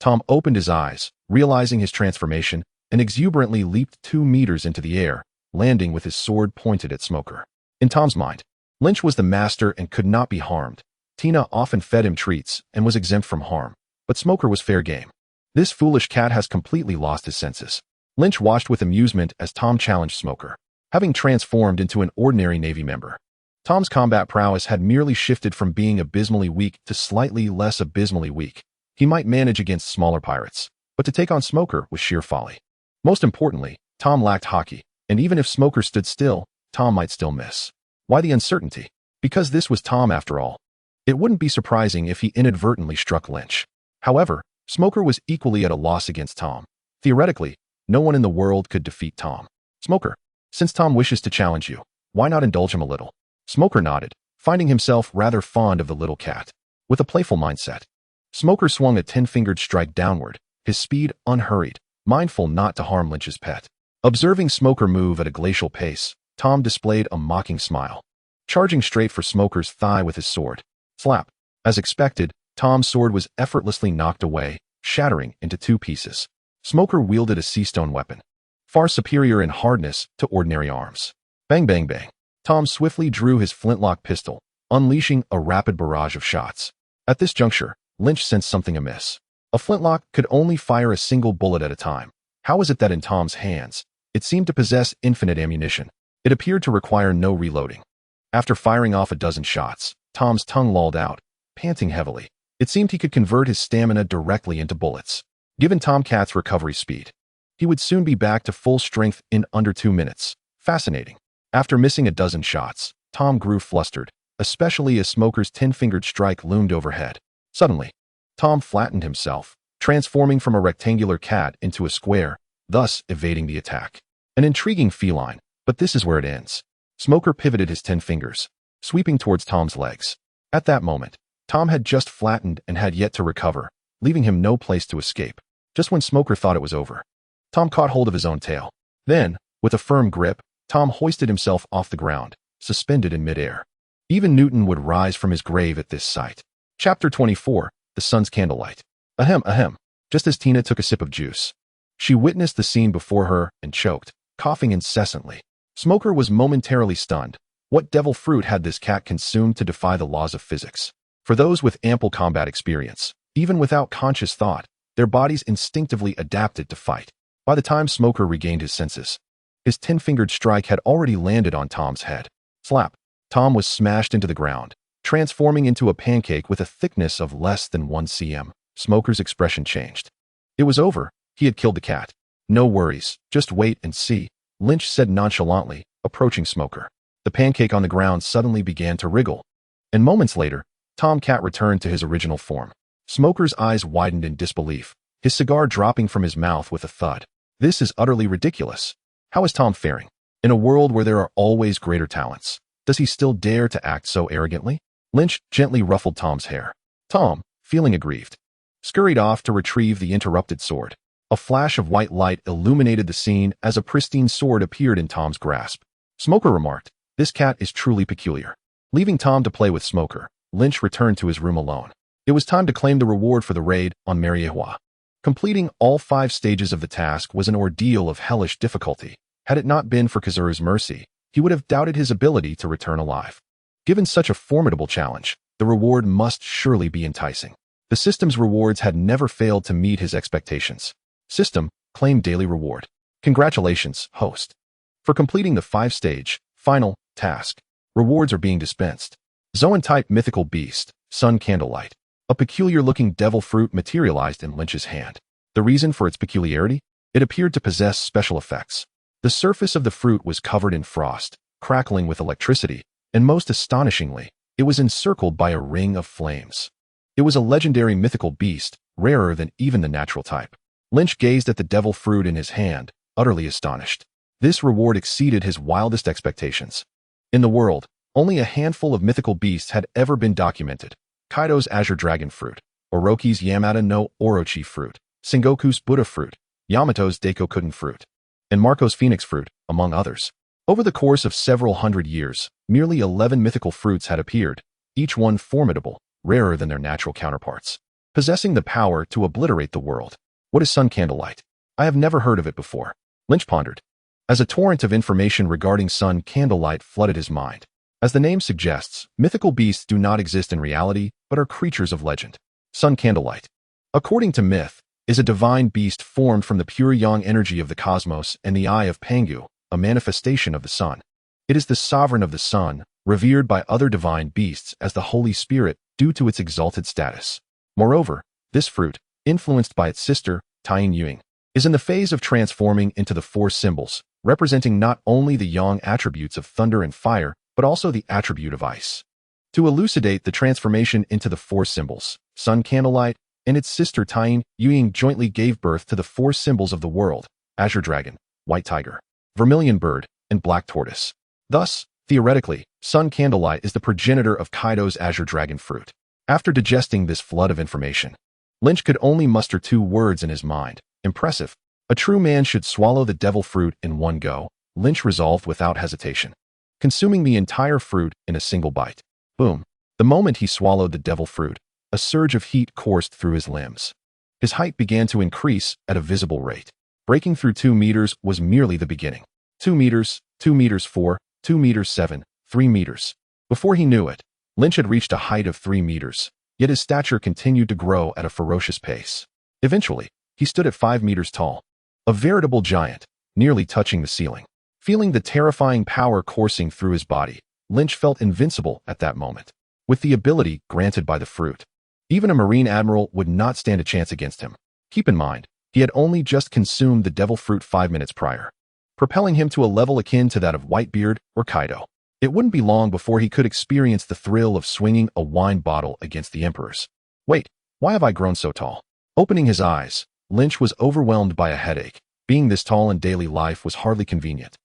Tom opened his eyes, realizing his transformation, and exuberantly leaped 2 meters into the air, landing with his sword pointed at Smoker. In Tom's mind, Lynch was the master and could not be harmed. Tina often fed him treats and was exempt from harm, but Smoker was fair game. This foolish cat has completely lost his senses. Lynch watched with amusement as Tom challenged Smoker, having transformed into an ordinary Navy member. Tom's combat prowess had merely shifted from being abysmally weak to slightly less abysmally weak. He might manage against smaller pirates, but to take on Smoker was sheer folly. Most importantly, Tom lacked Haki, and even if Smoker stood still, Tom might still miss. Why the uncertainty? Because this was Tom after all. It wouldn't be surprising if he inadvertently struck Lynch. However, Smoker was equally at a loss against Tom. Theoretically, no one in the world could defeat Tom. Smoker, since Tom wishes to challenge you, why not indulge him a little? Smoker nodded, finding himself rather fond of the little cat. With a playful mindset, Smoker swung a 10-fingered strike downward, his speed unhurried, mindful not to harm Lynch's pet. Observing Smoker move at a glacial pace, Tom displayed a mocking smile, charging straight for Smoker's thigh with his sword. Slap. As expected, Tom's sword was effortlessly knocked away, shattering into 2 pieces. Smoker wielded a seastone weapon, far superior in hardness to ordinary arms. Bang bang bang. Tom swiftly drew his flintlock pistol, unleashing a rapid barrage of shots. At this juncture, Lynch sensed something amiss. A flintlock could only fire a single bullet at a time. How was it that in Tom's hands, it seemed to possess infinite ammunition? It appeared to require no reloading. After firing off a dozen shots, Tom's tongue lolled out, panting heavily. It seemed he could convert his stamina directly into bullets. Given Tomcat's recovery speed, he would soon be back to full strength in under 2 minutes. Fascinating. After missing a dozen shots, Tom grew flustered, especially as Smoker's 10-fingered strike loomed overhead. Suddenly, Tom flattened himself, transforming from a rectangular cat into a square, thus evading the attack. An intriguing feline, but this is where it ends. Smoker pivoted his 10 fingers, sweeping towards Tom's legs. At that moment, Tom had just flattened and had yet to recover, leaving him no place to escape. Just when Smoker thought it was over, Tom caught hold of his own tail. Then, with a firm grip, Tom hoisted himself off the ground, suspended in midair. Even Newton would rise from his grave at this sight. Chapter 24, The Sun's Candlelight. Ahem, ahem. Just as Tina took a sip of juice, she witnessed the scene before her and choked, coughing incessantly. Smoker was momentarily stunned. What devil fruit had this cat consumed to defy the laws of physics? For those with ample combat experience, even without conscious thought, their bodies instinctively adapted to fight. By the time Smoker regained his senses, his 10-fingered strike had already landed on Tom's head. Slap. Tom was smashed into the ground, transforming into a pancake with a thickness of less than 1 cm. Smoker's expression changed. It was over. He had killed the cat. No worries, just wait and see, Lynch said nonchalantly, approaching Smoker. The pancake on the ground suddenly began to wriggle, and moments later, Tomcat returned to his original form. Smoker's eyes widened in disbelief, his cigar dropping from his mouth with a thud. This is utterly ridiculous. How is Tom faring? In a world where there are always greater talents, does he still dare to act so arrogantly? Lynch gently ruffled Tom's hair. Tom, feeling aggrieved, scurried off to retrieve the interrupted sword. A flash of white light illuminated the scene as a pristine sword appeared in Tom's grasp. Smoker remarked, "This cat is truly peculiar." Leaving Tom to play with Smoker, Lynch returned to his room alone. It was time to claim the reward for the raid on Mariehua. Completing all 5 stages of the task was an ordeal of hellish difficulty. Had it not been for Kazuru's mercy, he would have doubted his ability to return alive. Given such a formidable challenge, the reward must surely be enticing. The system's rewards had never failed to meet his expectations. System, claim daily reward. Congratulations, host. For completing the 5-stage, final, task, rewards are being dispensed. Zoan-type mythical beast, Sun Candlelight. A peculiar-looking devil fruit materialized in Lynch's hand. The reason for its peculiarity? It appeared to possess special effects. The surface of the fruit was covered in frost, crackling with electricity, and most astonishingly, it was encircled by a ring of flames. It was a legendary mythical beast, rarer than even the natural type. Lynch gazed at the devil fruit in his hand, utterly astonished. This reward exceeded his wildest expectations. In the world, only a handful of mythical beasts had ever been documented. Kaido's Azure Dragon Fruit, Orochi's Yamata no Orochi Fruit, Sengoku's Buddha Fruit, Yamato's Deikokuden Fruit, and Marco's Phoenix Fruit, among others. Over the course of several hundred years, merely 11 mythical fruits had appeared, each one formidable, rarer than their natural counterparts, possessing the power to obliterate the world. What is Sun Candlelight? I have never heard of it before. Lynch pondered, as a torrent of information regarding Sun Candlelight flooded his mind. As the name suggests, mythical beasts do not exist in reality, but are creatures of legend. Sun Candlelight, according to myth, is a divine beast formed from the pure yang energy of the cosmos and the eye of Pangu, a manifestation of the sun. It is the sovereign of the sun, revered by other divine beasts as the Holy Spirit due to its exalted status. Moreover, this fruit, influenced by its sister, Taiying Yuing, is in the phase of transforming into the four symbols, representing not only the yang attributes of thunder and fire, but also the attribute of ice. To elucidate the transformation into the four symbols, Sun Candlelight and its sister Taiying Yuing jointly gave birth to the four symbols of the world: Azure Dragon, White Tiger, Vermilion Bird, and Black Tortoise. Thus, theoretically, Sun Candlelight is the progenitor of Kaido's Azure Dragon Fruit. After digesting this flood of information, Lynch could only muster two words in his mind: impressive. A true man should swallow the devil fruit in one go, Lynch resolved without hesitation, consuming the entire fruit in a single bite. Boom. The moment he swallowed the devil fruit, a surge of heat coursed through his limbs. His height began to increase at a visible rate. Breaking through 2 meters was merely the beginning. 2 meters, 2 meters 4, 2 meters 7, 3 meters. Before he knew it, Lynch had reached a height of 3 meters, yet his stature continued to grow at a ferocious pace. Eventually, he stood at 5 meters tall, a veritable giant, nearly touching the ceiling. Feeling the terrifying power coursing through his body, Lynch felt invincible at that moment. With the ability granted by the fruit, even a Marine Admiral would not stand a chance against him. Keep in mind, he had only just consumed the devil fruit 5 minutes prior, propelling him to a level akin to that of Whitebeard or Kaido. It wouldn't be long before he could experience the thrill of swinging a wine bottle against the Emperor's. Wait, why have I grown so tall? Opening his eyes, Lynch was overwhelmed by a headache. Being this tall in daily life was hardly convenient.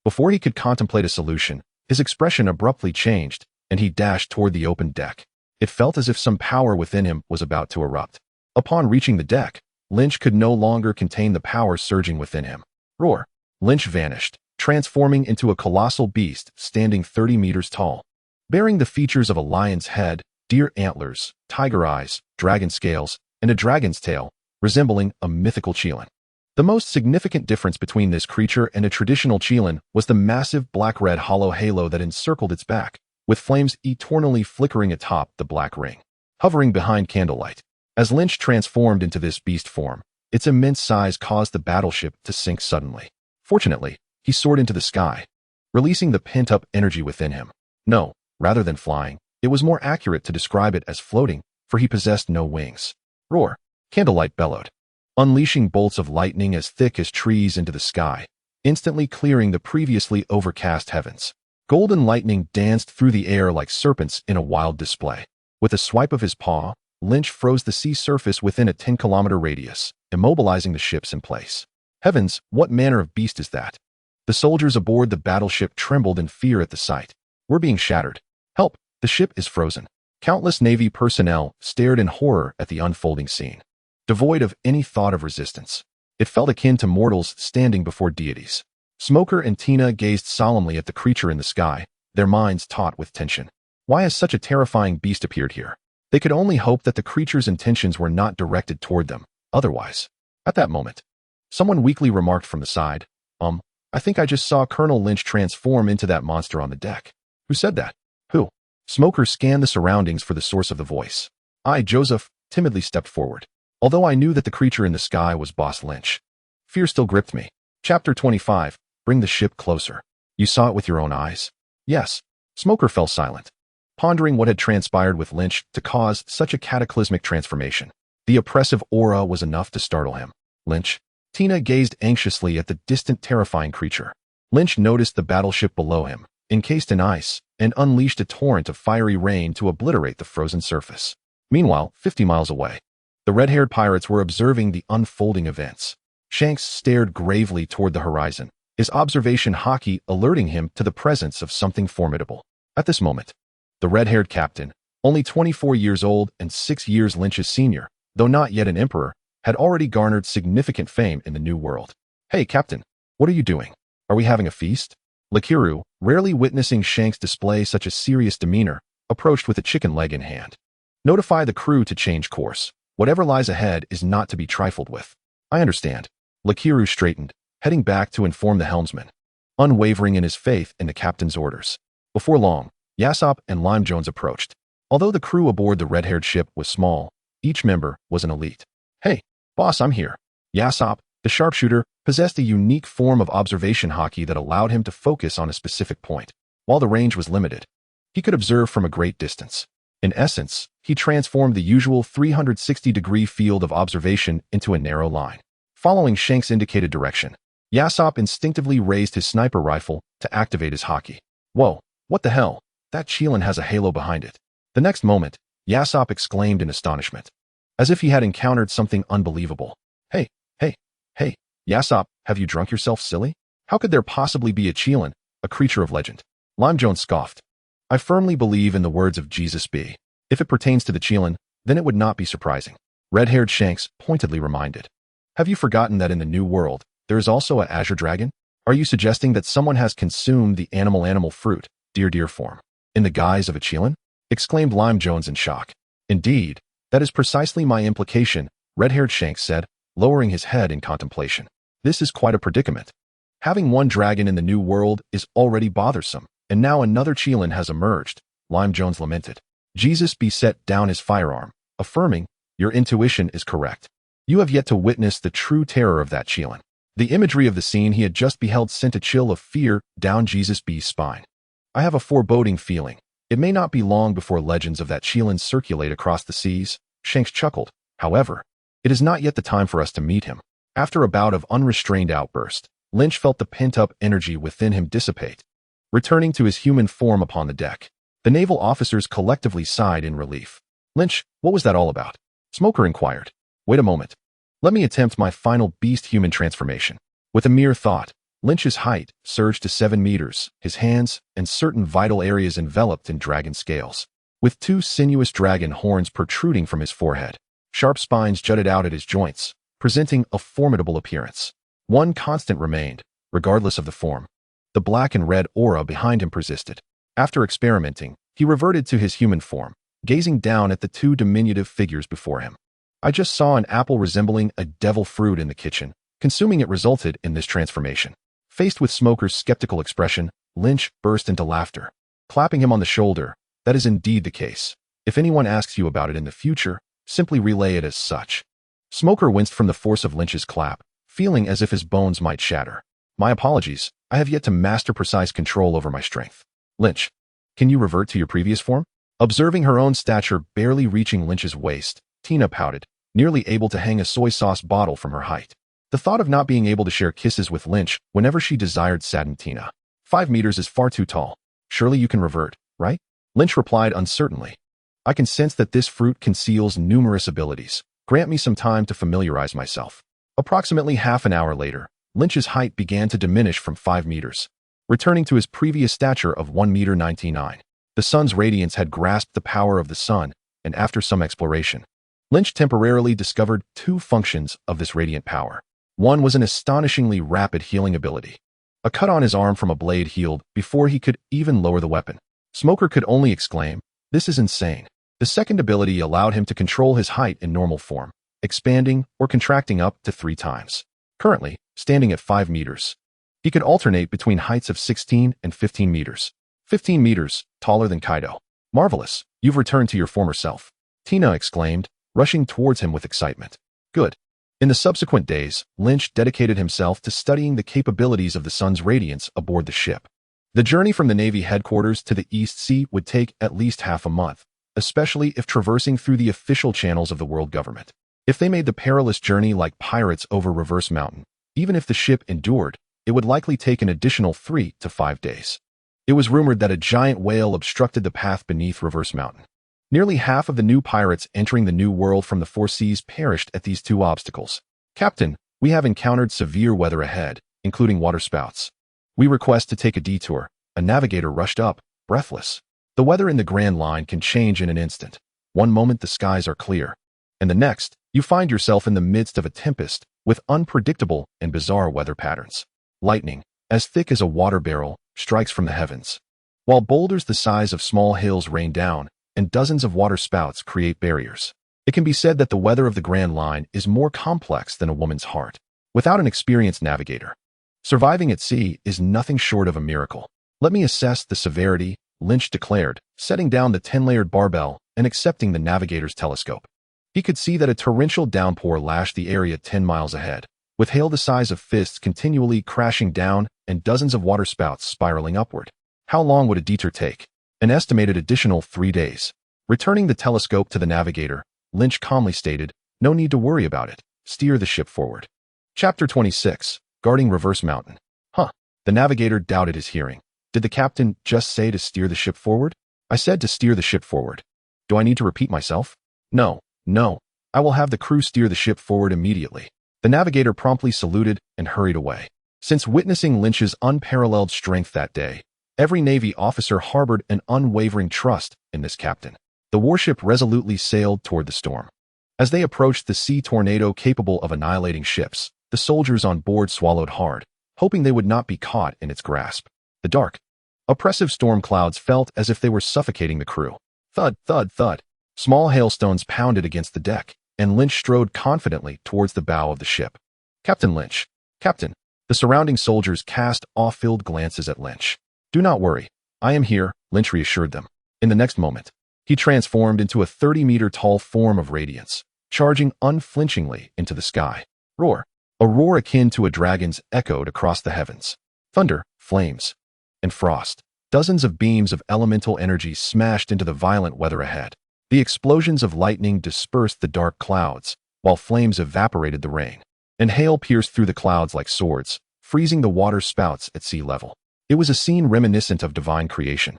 Before he could contemplate a solution, his expression abruptly changed, and he dashed toward the open deck. It felt as if some power within him was about to erupt. Upon reaching the deck, Lynch could no longer contain the power surging within him. Roar! Lynch vanished, transforming into a colossal beast standing 30 meters tall, bearing the features of a lion's head, deer antlers, tiger eyes, dragon scales, and a dragon's tail, resembling a mythical qilin. The most significant difference between this creature and a traditional qilin was the massive black-red hollow halo that encircled its back, with flames eternally flickering atop the black ring, hovering behind Candlelight. As Lynch transformed into this beast form, its immense size caused the battleship to sink suddenly. Fortunately, he soared into the sky, releasing the pent-up energy within him. No, rather than flying, it was more accurate to describe it as floating, for he possessed no wings. Roar! Candlelight bellowed, unleashing bolts of lightning as thick as trees into the sky, instantly clearing the previously overcast heavens. Golden lightning danced through the air like serpents in a wild display. With a swipe of his paw, Lynch froze the sea surface within a 10-kilometer radius, immobilizing the ships in place. Heavens, what manner of beast is that? The soldiers aboard the battleship trembled in fear at the sight. We're being shattered. Help! The ship is frozen. Countless Navy personnel stared in horror at the unfolding scene, devoid of any thought of resistance. It felt akin to mortals standing before deities. Smoker and Tina gazed solemnly at the creature in the sky, their minds taut with tension. Why has such a terrifying beast appeared here? They could only hope that the creature's intentions were not directed toward them, otherwise. At that moment, someone weakly remarked from the side, I think I just saw Colonel Lynch transform into that monster on the deck. Who said that? Who? Smoker scanned the surroundings for the source of the voice. I, Joseph, timidly stepped forward, although I knew that the creature in the sky was Boss Lynch. Fear still gripped me. Chapter 25, Bring the ship closer. You saw it with your own eyes? Yes. Smoker fell silent, pondering what had transpired with Lynch to cause such a cataclysmic transformation. The oppressive aura was enough to startle him. Lynch? Tina gazed anxiously at the distant, terrifying creature. Lynch noticed the battleship below him, encased in ice, and unleashed a torrent of fiery rain to obliterate the frozen surface. Meanwhile, 50 miles away, the red-haired pirates were observing the unfolding events. Shanks stared gravely toward the horizon, his observation Haki alerting him to the presence of something formidable. At this moment, the red-haired captain, only 24 years old and 6 years Lynch's senior, though not yet an emperor, had already garnered significant fame in the New World. Hey, Captain, what are you doing? Are we having a feast? Lakiru, rarely witnessing Shanks display such a serious demeanor, approached with a chicken leg in hand. Notify the crew to change course. Whatever lies ahead is not to be trifled with. I understand. Lakiru straightened, heading back to inform the helmsman, unwavering in his faith in the captain's orders. Before long, Yasopp and Lime Jones approached. Although the crew aboard the red-haired ship was small, each member was an elite. Hey, boss, I'm here. Yasopp, the sharpshooter, possessed a unique form of observation haki that allowed him to focus on a specific point. While the range was limited, he could observe from a great distance. In essence, he transformed the usual 360-degree field of observation into a narrow line. Following Shanks' indicated direction, Yasopp instinctively raised his sniper rifle to activate his haki. Whoa, what the hell? That Cheelin has a halo behind it. The next moment, Yasopp exclaimed in astonishment, as if he had encountered something unbelievable. Hey, Yasopp, have you drunk yourself silly? How could there possibly be a Cheelin, a creature of legend? Lime Jones scoffed. I firmly believe in the words of Jesus B. If it pertains to the Cheelin, then it would not be surprising. Red-haired Shanks pointedly reminded. Have you forgotten that in the New World, there is also a Azure Dragon? Are you suggesting that someone has consumed the animal fruit, deer form, in the guise of a Cheelin? Exclaimed Lime Jones in shock. Indeed, that is precisely my implication, red-haired Shanks said, lowering his head in contemplation. This is quite a predicament. Having one dragon in the New World is already bothersome, and now another Cheelin has emerged, Lime Jones lamented. Jesus B set down his firearm, affirming, your intuition is correct. You have yet to witness the true terror of that Cheelin. The imagery of the scene he had just beheld sent a chill of fear down Jesus B's spine. I have a foreboding feeling. It may not be long before legends of that Cheelin circulate across the seas. Shanks chuckled. However, it is not yet the time for us to meet him. After a bout of unrestrained outburst, Lynch felt the pent-up energy within him dissipate. Returning to his human form upon the deck, the naval officers collectively sighed in relief. Lynch, what was that all about? Smoker inquired. Wait a moment. Let me attempt my final beast-human transformation. With a mere thought, Lynch's height surged to 7 meters, his hands and certain vital areas enveloped in dragon scales. With 2 sinuous dragon horns protruding from his forehead, sharp spines jutted out at his joints, presenting a formidable appearance. One constant remained, regardless of the form. The black and red aura behind him persisted. After experimenting, he reverted to his human form, gazing down at the 2 diminutive figures before him. I just saw an apple resembling a devil fruit in the kitchen. Consuming it resulted in this transformation. Faced with Smoker's skeptical expression, Lynch burst into laughter. Clapping him on the shoulder, that is indeed the case. If anyone asks you about it in the future, simply relay it as such. Smoker winced from the force of Lynch's clap, feeling as if his bones might shatter. My apologies, I have yet to master precise control over my strength. Lynch, can you revert to your previous form? Observing her own stature barely reaching Lynch's waist, Tina pouted, nearly able to hang a soy sauce bottle from her height. The thought of not being able to share kisses with Lynch whenever she desired saddened Tina. 5 meters is far too tall. Surely you can revert, right? Lynch replied uncertainly. I can sense that this fruit conceals numerous abilities. Grant me some time to familiarize myself. Approximately half an hour later, Lynch's height began to diminish from 5 meters, returning to his previous stature of 1 meter 99. The sun's radiance had grasped the power of the sun, and after some exploration, Lynch temporarily discovered 2 functions of this radiant power. One was an astonishingly rapid healing ability. A cut on his arm from a blade healed before he could even lower the weapon. Smoker could only exclaim, this is insane. The second ability allowed him to control his height in normal form, expanding or contracting up to 3 times. Currently, standing at 5 meters, he could alternate between heights of 16 and 15 meters. 15 meters, taller than Kaido. Marvelous, you've returned to your former self. Tina exclaimed, rushing towards him with excitement. Good. In the subsequent days, Lynch dedicated himself to studying the capabilities of the sun's radiance aboard the ship. The journey from the Navy headquarters to the East Sea would take at least half a month, especially if traversing through the official channels of the world government. If they made the perilous journey like pirates over Reverse Mountain, even if the ship endured, it would likely take an additional 3 to 5 days. It was rumored that a giant whale obstructed the path beneath Reverse Mountain. Nearly half of the new pirates entering the New World from the 4 seas perished at these 2 obstacles. Captain, we have encountered severe weather ahead, including waterspouts. We request to take a detour. A navigator rushed up, breathless. The weather in the Grand Line can change in an instant. One moment the skies are clear, and the next, you find yourself in the midst of a tempest with unpredictable and bizarre weather patterns. Lightning, as thick as a water barrel, strikes from the heavens. While boulders the size of small hills rain down, and dozens of water spouts create barriers. It can be said that the weather of the Grand Line is more complex than a woman's heart. Without an experienced navigator, surviving at sea is nothing short of a miracle. Let me assess the severity, Lynch declared, setting down the 10-layered barbell and accepting the navigator's telescope. He could see that a torrential downpour lashed the area 10 miles ahead, with hail the size of fists continually crashing down and dozens of water spouts spiraling upward. How long would a detour take? An estimated additional 3 days. Returning the telescope to the navigator, Lynch calmly stated, "No need to worry about it. Steer the ship forward." Chapter 26. Guarding Reverse Mountain. Huh. The navigator doubted his hearing. Did the captain just say to steer the ship forward? I said to steer the ship forward. Do I need to repeat myself? No. I will have the crew steer the ship forward immediately. The navigator promptly saluted and hurried away. Since witnessing Lynch's unparalleled strength that day, every Navy officer harbored an unwavering trust in this captain. The warship resolutely sailed toward the storm. As they approached the sea tornado capable of annihilating ships, the soldiers on board swallowed hard, hoping they would not be caught in its grasp. The dark, oppressive storm clouds felt as if they were suffocating the crew. Thud, thud, thud. Small hailstones pounded against the deck, and Lynch strode confidently towards the bow of the ship. Captain Lynch. Captain. The surrounding soldiers cast awe-filled glances at Lynch. Do not worry. I am here, Lynch reassured them. In the next moment, he transformed into a 30-meter-tall form of radiance, charging unflinchingly into the sky. Roar. A roar akin to a dragon's echoed across the heavens. Thunder, flames, and frost. Dozens of beams of elemental energy smashed into the violent weather ahead. The explosions of lightning dispersed the dark clouds, while flames evaporated the rain, and hail pierced through the clouds like swords, freezing the water spouts at sea level. It was a scene reminiscent of divine creation,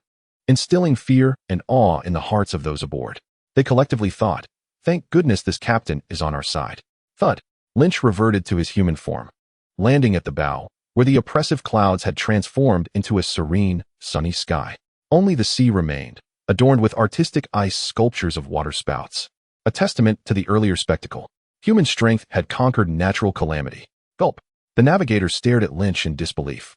instilling fear and awe in the hearts of those aboard. They collectively thought, "Thank goodness this captain is on our side." Thud. Lynch reverted to his human form, landing at the bow, where the oppressive clouds had transformed into a serene, sunny sky. Only the sea remained, adorned with artistic ice sculptures of water spouts, a testament to the earlier spectacle. Human strength had conquered natural calamity. Gulp. The navigator stared at Lynch in disbelief,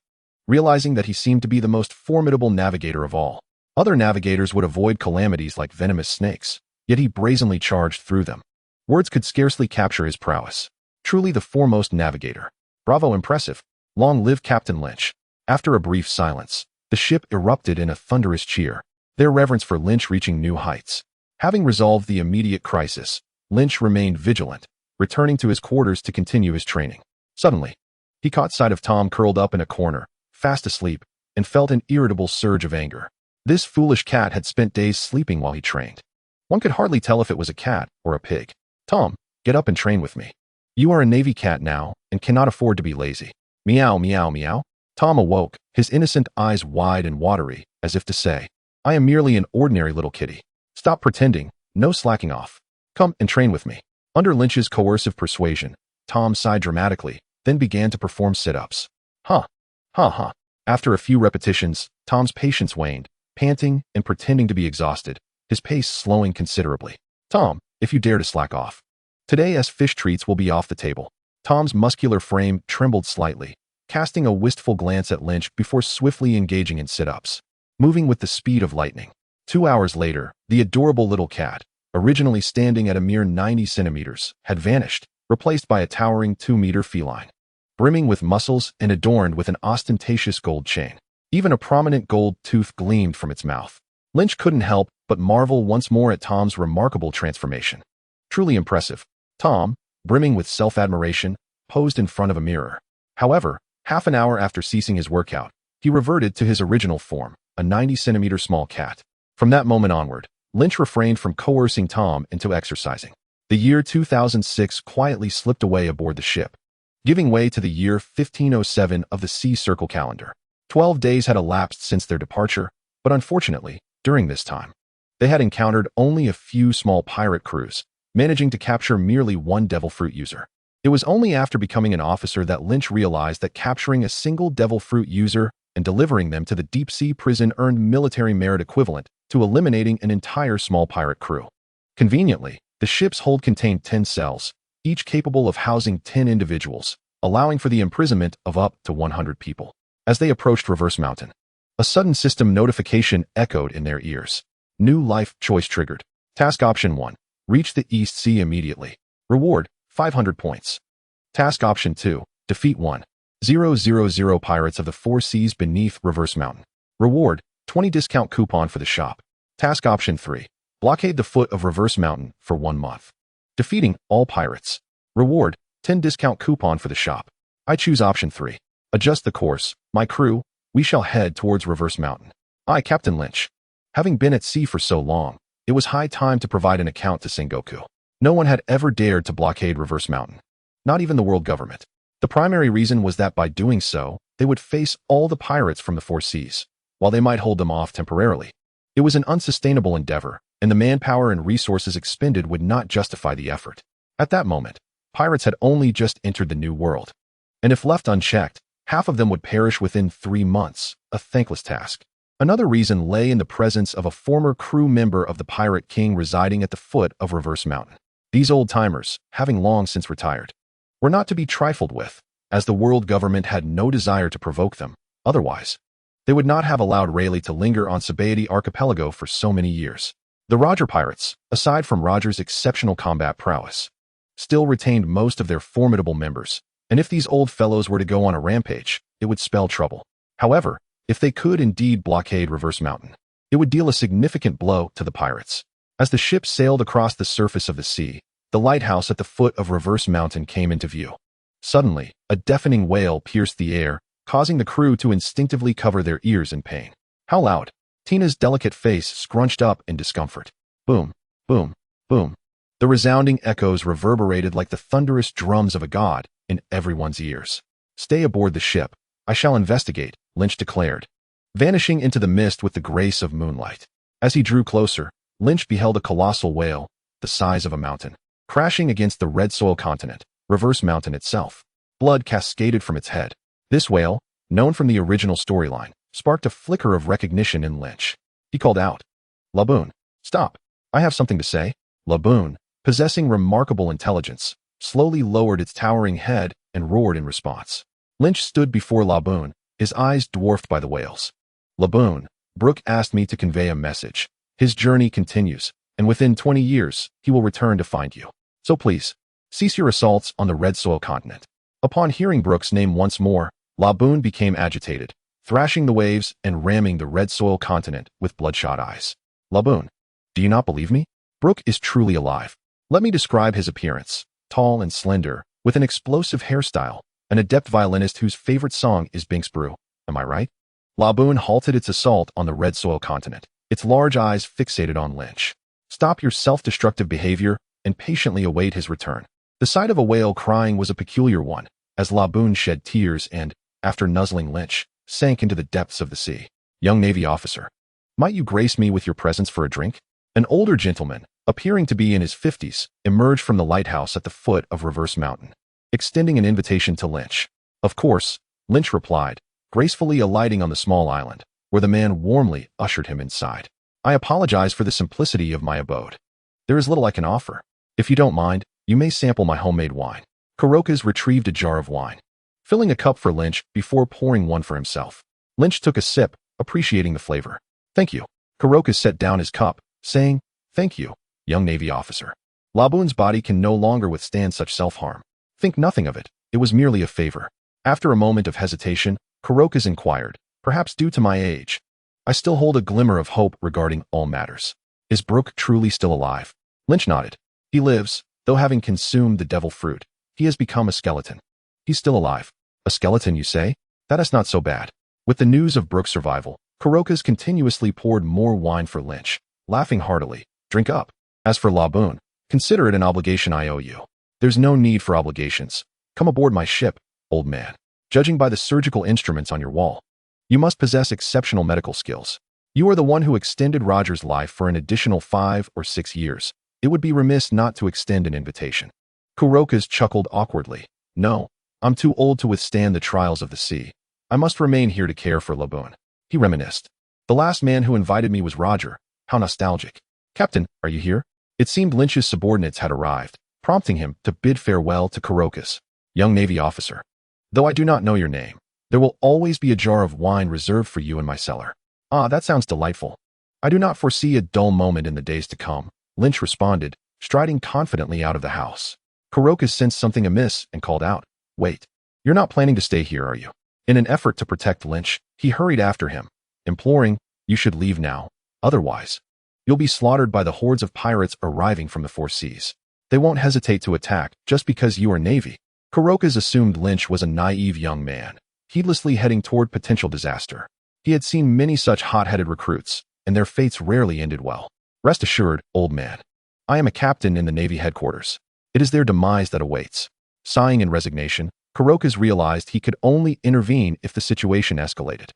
realizing that he seemed to be the most formidable navigator of all. Other navigators would avoid calamities like venomous snakes, yet he brazenly charged through them. Words could scarcely capture his prowess. Truly the foremost navigator. Bravo, impressive. Long live Captain Lynch. After a brief silence, the ship erupted in a thunderous cheer, their reverence for Lynch reaching new heights. Having resolved the immediate crisis, Lynch remained vigilant, returning to his quarters to continue his training. Suddenly, he caught sight of Tom curled up in a corner, fast asleep, and felt an irritable surge of anger. This foolish cat had spent days sleeping while he trained. One could hardly tell if it was a cat or a pig. Tom, get up and train with me. You are a Navy cat now and cannot afford to be lazy. Meow, meow, meow. Tom awoke, his innocent eyes wide and watery, as if to say, I am merely an ordinary little kitty. Stop pretending, no slacking off. Come and train with me. Under Lynch's coercive persuasion, Tom sighed dramatically, then began to perform sit-ups. Ha. After a few repetitions, Tom's patience waned, panting and pretending to be exhausted, his pace slowing considerably. Tom, if you dare to slack off. Today's fish treats will be off the table. Tom's muscular frame trembled slightly, casting a wistful glance at Lynch before swiftly engaging in sit-ups, moving with the speed of lightning. 2 hours later, the adorable little cat, originally standing at a mere 90 centimeters, had vanished, replaced by a towering 2-meter feline, brimming with muscles and adorned with an ostentatious gold chain. Even a prominent gold tooth gleamed from its mouth. Lynch couldn't help but marvel once more at Tom's remarkable transformation. Truly impressive. Tom, brimming with self-admiration, posed in front of a mirror. However, half an hour after ceasing his workout, he reverted to his original form, a 90-centimeter small cat. From that moment onward, Lynch refrained from coercing Tom into exercising. The year 2006 quietly slipped away aboard the ship, giving way to the year 1507 of the Sea Circle calendar. 12 days had elapsed since their departure, but unfortunately, during this time, they had encountered only a few small pirate crews, managing to capture merely one devil fruit user. It was only after becoming an officer that Lynch realized that capturing a single devil fruit user and delivering them to the deep-sea prison earned military merit equivalent to eliminating an entire small pirate crew. Conveniently, the ship's hold contained 10 cells, each capable of housing 10 individuals, allowing for the imprisonment of up to 100 people. As they approached Reverse Mountain, a sudden system notification echoed in their ears. New life choice triggered. Task Option 1. Reach the East Sea immediately. Reward, 500 points. Task Option 2. Defeat 1,000 pirates of the four seas beneath Reverse Mountain. Reward, 20 discount coupon for the shop. Task Option 3. Blockade the foot of Reverse Mountain for 1 month. Defeating all pirates. Reward, 10 discount coupon for the shop. I choose Option 3. Adjust the course, my crew. We shall head towards Reverse Mountain. I, Captain Lynch. Having been at sea for so long, it was high time to provide an account to Sengoku. No one had ever dared to blockade Reverse Mountain. Not even the world government. The primary reason was that by doing so, they would face all the pirates from the four seas, while they might hold them off temporarily. It was an unsustainable endeavor, and the manpower and resources expended would not justify the effort. At that moment, pirates had only just entered the New World, and if left unchecked, half of them would perish within 3 months, a thankless task. Another reason lay in the presence of a former crew member of the Pirate King residing at the foot of Reverse Mountain. These old-timers, having long since retired, were not to be trifled with, as the world government had no desire to provoke them. Otherwise, they would not have allowed Rayleigh to linger on Sabaody Archipelago for so many years. The Roger pirates, aside from Roger's exceptional combat prowess, still retained most of their formidable members, and if these old fellows were to go on a rampage, it would spell trouble. However, if they could indeed blockade Reverse Mountain, it would deal a significant blow to the pirates. As the ship sailed across the surface of the sea, the lighthouse at the foot of Reverse Mountain came into view. Suddenly, a deafening wail pierced the air, causing the crew to instinctively cover their ears in pain. How loud? Tina's delicate face scrunched up in discomfort. Boom, boom, boom. The resounding echoes reverberated like the thunderous drums of a god in everyone's ears. Stay aboard the ship. I shall investigate, Lynch declared, vanishing into the mist with the grace of moonlight. As he drew closer, Lynch beheld a colossal whale, the size of a mountain, crashing against the red soil continent, Reverse Mountain itself. Blood cascaded from its head. This whale, known from the original storyline, sparked a flicker of recognition in Lynch. He called out, Laboon, stop. I have something to say. Laboon, possessing remarkable intelligence, slowly lowered its towering head and roared in response. Lynch stood before Laboon, his eyes dwarfed by the whales. Laboon, Brook asked me to convey a message. His journey continues, and within 20 years, he will return to find you. So please, cease your assaults on the red soil continent. Upon hearing Brook's name once more, Laboon became agitated, thrashing the waves and ramming the red soil continent with bloodshot eyes. Laboon, do you not believe me? Brook is truly alive. Let me describe his appearance. Tall and slender, with an explosive hairstyle, an adept violinist whose favorite song is Binks Brew. Am I right? Laboon halted its assault on the red soil continent, its large eyes fixated on Lynch. Stop your self-destructive behavior and patiently await his return. The sight of a whale crying was a peculiar one, as Laboon shed tears and, after nuzzling Lynch, sank into the depths of the sea. Young Navy officer, might you grace me with your presence for a drink? An older gentleman, appearing to be in his 50s, emerged from the lighthouse at the foot of Reverse Mountain, extending an invitation to Lynch. Of course, Lynch replied, gracefully alighting on the small island, where the man warmly ushered him inside. I apologize for the simplicity of my abode. There is little I can offer. If you don't mind, you may sample my homemade wine. Kuroka's retrieved a jar of wine, filling a cup for Lynch before pouring one for himself. Lynch took a sip, appreciating the flavor. Thank you. Kuroka set down his cup, saying, thank you, young Navy officer. Laboon's body can no longer withstand such self-harm. Think nothing of it. It was merely a favor. After a moment of hesitation, Kuroka's inquired, perhaps due to my age, I still hold a glimmer of hope regarding all matters. Is Brook truly still alive? Lynch nodded. He lives, though having consumed the devil fruit, he has become a skeleton. He's still alive. A skeleton, you say? That is not so bad. With the news of Brook's survival, Kuroka's continuously poured more wine for Lynch, laughing heartily. Drink up. As for Laboon, consider it an obligation I owe you. There's no need for obligations. Come aboard my ship, old man. Judging by the surgical instruments on your wall, you must possess exceptional medical skills. You are the one who extended Roger's life for an additional 5 or 6 years. It would be remiss not to extend an invitation. Kuroka's chuckled awkwardly. No, I'm too old to withstand the trials of the sea. I must remain here to care for Laboon. He reminisced. The last man who invited me was Roger. How nostalgic. Captain, are you here? It seemed Lynch's subordinates had arrived, prompting him to bid farewell to Kuroka's. Young Navy officer. Though I do not know your name, There will always be a jar of wine reserved for you in my cellar. Ah, that sounds delightful. I do not foresee a dull moment in the days to come, Lynch responded, striding confidently out of the house. Kuroka sensed something amiss and called out, "Wait, you're not planning to stay here, are you?" In an effort to protect Lynch, he hurried after him, imploring, "You should leave now. Otherwise, you'll be slaughtered by the hordes of pirates arriving from the four seas. They won't hesitate to attack just because you are Navy." Kuroka's assumed Lynch was a naive young man, heedlessly heading toward potential disaster. He had seen many such hot-headed recruits, and their fates rarely ended well. "Rest assured, old man. I am a captain in the Navy headquarters. It is their demise that awaits." Sighing in resignation, Kuroka's realized he could only intervene if the situation escalated.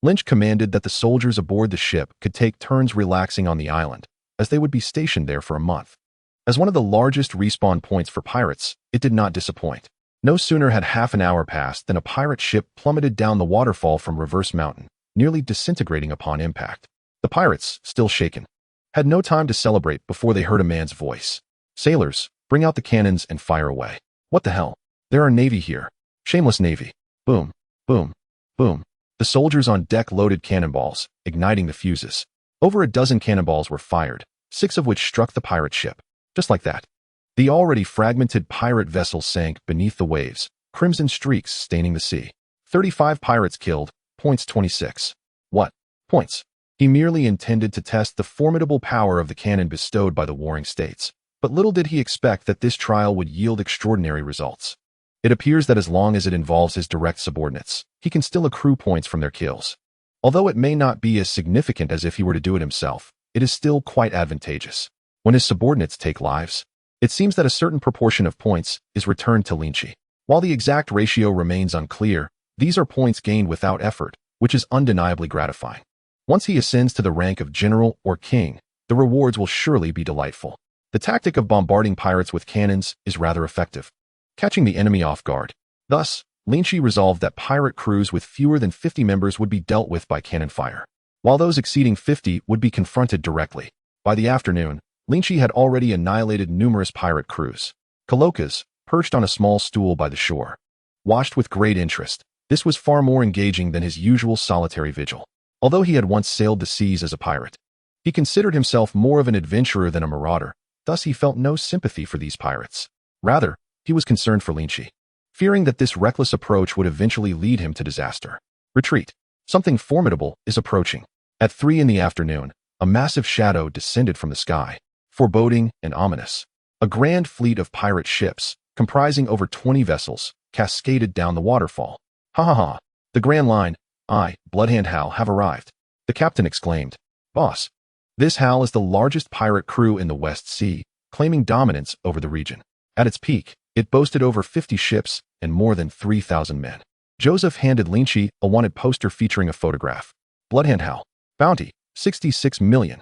Lynch commanded that the soldiers aboard the ship could take turns relaxing on the island, as they would be stationed there for a month. As one of the largest respawn points for pirates, it did not disappoint. No sooner had half an hour passed than a pirate ship plummeted down the waterfall from Reverse Mountain, nearly disintegrating upon impact. The pirates, still shaken, had no time to celebrate before they heard a man's voice. "Sailors, bring out the cannons and fire away." "What the hell? There are Navy here. Shameless Navy." Boom, boom, boom. The soldiers on deck loaded cannonballs, igniting the fuses. Over a dozen cannonballs were fired, 6 of which struck the pirate ship. Just like that, the already fragmented pirate vessel sank beneath the waves, crimson streaks staining the sea. 35 pirates killed, points 26. What? Points. He merely intended to test the formidable power of the cannon bestowed by the warring states. But little did he expect that this trial would yield extraordinary results. It appears that as long as it involves his direct subordinates, he can still accrue points from their kills. Although it may not be as significant as if he were to do it himself, it is still quite advantageous. When his subordinates take lives, it seems that a certain proportion of points is returned to Lynch. While the exact ratio remains unclear, these are points gained without effort, which is undeniably gratifying. Once he ascends to the rank of general or king, the rewards will surely be delightful. The tactic of bombarding pirates with cannons is rather effective, catching the enemy off guard. Thus, Lynch resolved that pirate crews with fewer than 50 members would be dealt with by cannon fire, while those exceeding 50 would be confronted directly. By the afternoon, Lynch had already annihilated numerous pirate crews. Kuroka, perched on a small stool by the shore, watched with great interest. This was far more engaging than his usual solitary vigil. Although he had once sailed the seas as a pirate, he considered himself more of an adventurer than a marauder. Thus he felt no sympathy for these pirates. Rather, he was concerned for Lynch, fearing that this reckless approach would eventually lead him to disaster. Retreat. Something formidable is approaching. At 3 in the afternoon, a massive shadow descended from the sky, foreboding and ominous. A grand fleet of pirate ships, comprising over 20 vessels, cascaded down the waterfall. "Ha ha ha! The Grand Line, I, Bloodhand Hal, have arrived," the captain exclaimed. "Boss, this Hal is the largest pirate crew in the West Sea, claiming dominance over the region. At its peak, it boasted over 50 ships and more than 3,000 men." Joseph handed Lynch a wanted poster featuring a photograph. "Bloodhand Hal. Bounty, 66 million.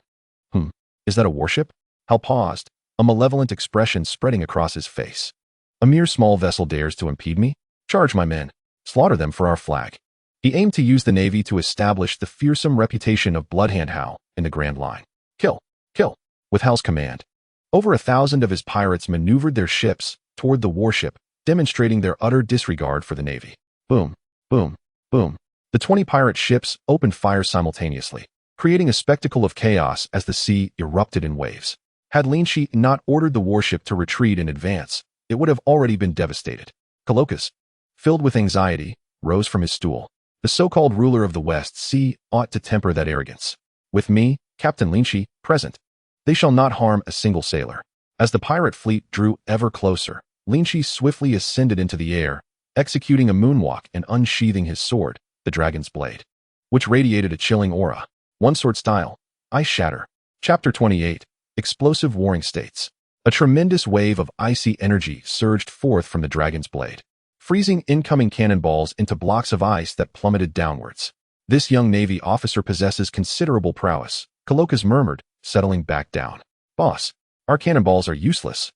Is that a warship?" Hal paused, a malevolent expression spreading across his face. "A mere small vessel dares to impede me? Charge my men. Slaughter them for our flag." He aimed to use the Navy to establish the fearsome reputation of Bloodhand Hal in the Grand Line. Kill, kill, with Hal's command. Over 1,000 of his pirates maneuvered their ships toward the warship, demonstrating their utter disregard for the Navy. Boom, boom, boom. The 20 pirate ships opened fire simultaneously, creating a spectacle of chaos as the sea erupted in waves. Had Lynch not ordered the warship to retreat in advance, it would have already been devastated. Kuroka, filled with anxiety, rose from his stool. The so-called ruler of the West Sea ought to temper that arrogance. "With me, Captain Lynch, present, they shall not harm a single sailor." As the pirate fleet drew ever closer, Lynch swiftly ascended into the air, executing a moonwalk and unsheathing his sword, the dragon's blade, which radiated a chilling aura. One sword style, ice shatter. Chapter 28, Explosive Warring States. A tremendous wave of icy energy surged forth from the dragon's blade, freezing incoming cannonballs into blocks of ice that plummeted downwards. "This young Navy officer possesses considerable prowess," Kuroka murmured, settling back down. "Boss, our cannonballs are useless."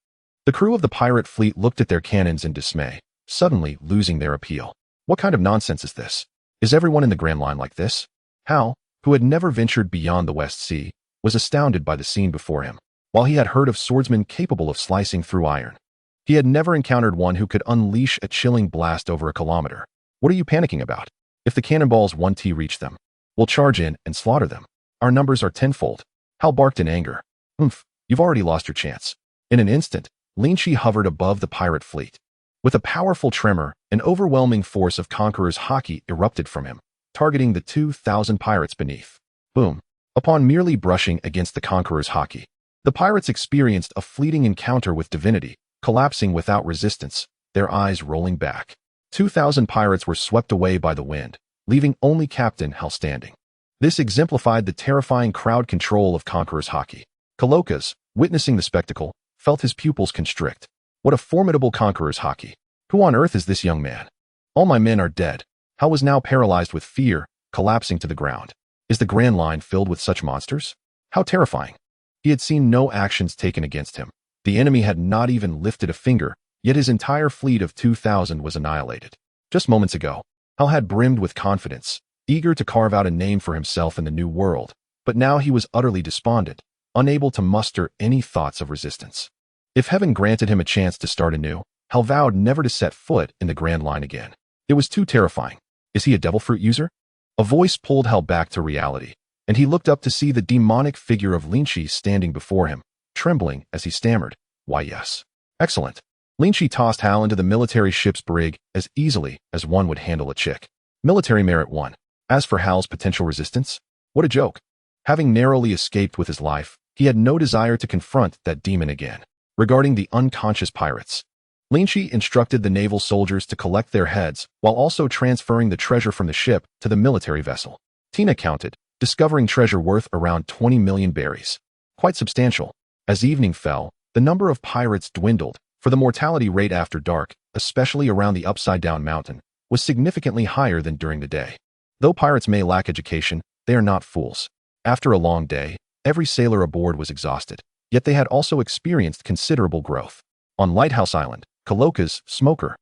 The crew of the pirate fleet looked at their cannons in dismay, suddenly losing their appeal. What kind of nonsense is this? Is everyone in the Grand Line like this? Hal, who had never ventured beyond the West Sea, was astounded by the scene before him. While he had heard of swordsmen capable of slicing through iron, he had never encountered one who could unleash a chilling blast over a kilometer. "What are you panicking about?" If the cannonballs 1T reach them, we'll charge in and slaughter them. Our numbers are tenfold. Hal barked in anger. Oomph, you've already lost your chance. In an instant, Lynch hovered above the pirate fleet. With a powerful tremor, an overwhelming force of Conqueror's Haki erupted from him, targeting the 2,000 pirates beneath. Boom. Upon merely brushing against the Conqueror's Haki, the pirates experienced a fleeting encounter with divinity, collapsing without resistance, their eyes rolling back. 2,000 pirates were swept away by the wind, leaving only Captain Hal standing. This exemplified the terrifying crowd control of Conqueror's Haki. Kalokas, witnessing the spectacle, felt his pupils constrict. What a formidable Conqueror's Haki. Who on earth is this young man? All my men are dead. Hal was now paralyzed with fear, collapsing to the ground. Is the Grand Line filled with such monsters? How terrifying. He had seen no actions taken against him. The enemy had not even lifted a finger, yet his entire fleet of 2,000 was annihilated. Just moments ago, Hal had brimmed with confidence, eager to carve out a name for himself in the new world, but now he was utterly despondent, unable to muster any thoughts of resistance. If heaven granted him a chance to start anew, Hal vowed never to set foot in the Grand Line again. It was too terrifying. Is he a devil fruit user? A voice pulled Hal back to reality, and he looked up to see the demonic figure of Lynch standing before him, trembling as he stammered, "Why yes." Excellent. Lynch tossed Hal into the military ship's brig as easily as one would handle a chick. Military merit 1. As for Hal's potential resistance, what a joke. Having narrowly escaped with his life, he had no desire to confront that demon again. Regarding the unconscious pirates, Lynch instructed the naval soldiers to collect their heads while also transferring the treasure from the ship to the military vessel. Tina counted, discovering treasure worth around 20 million berries. Quite substantial. As evening fell, the number of pirates dwindled, for the mortality rate after dark, especially around the upside-down mountain, was significantly higher than during the day. Though pirates may lack education, they are not fools. After a long day, every sailor aboard was exhausted, yet they had also experienced considerable growth. On Lighthouse Island, Kalokas, Smoker,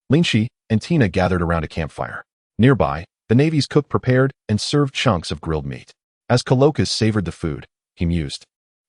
Lynch, and Tina gathered around a campfire. Nearby, the Navy's cook prepared and served chunks of grilled meat. As Kalokas savored the food, he mused,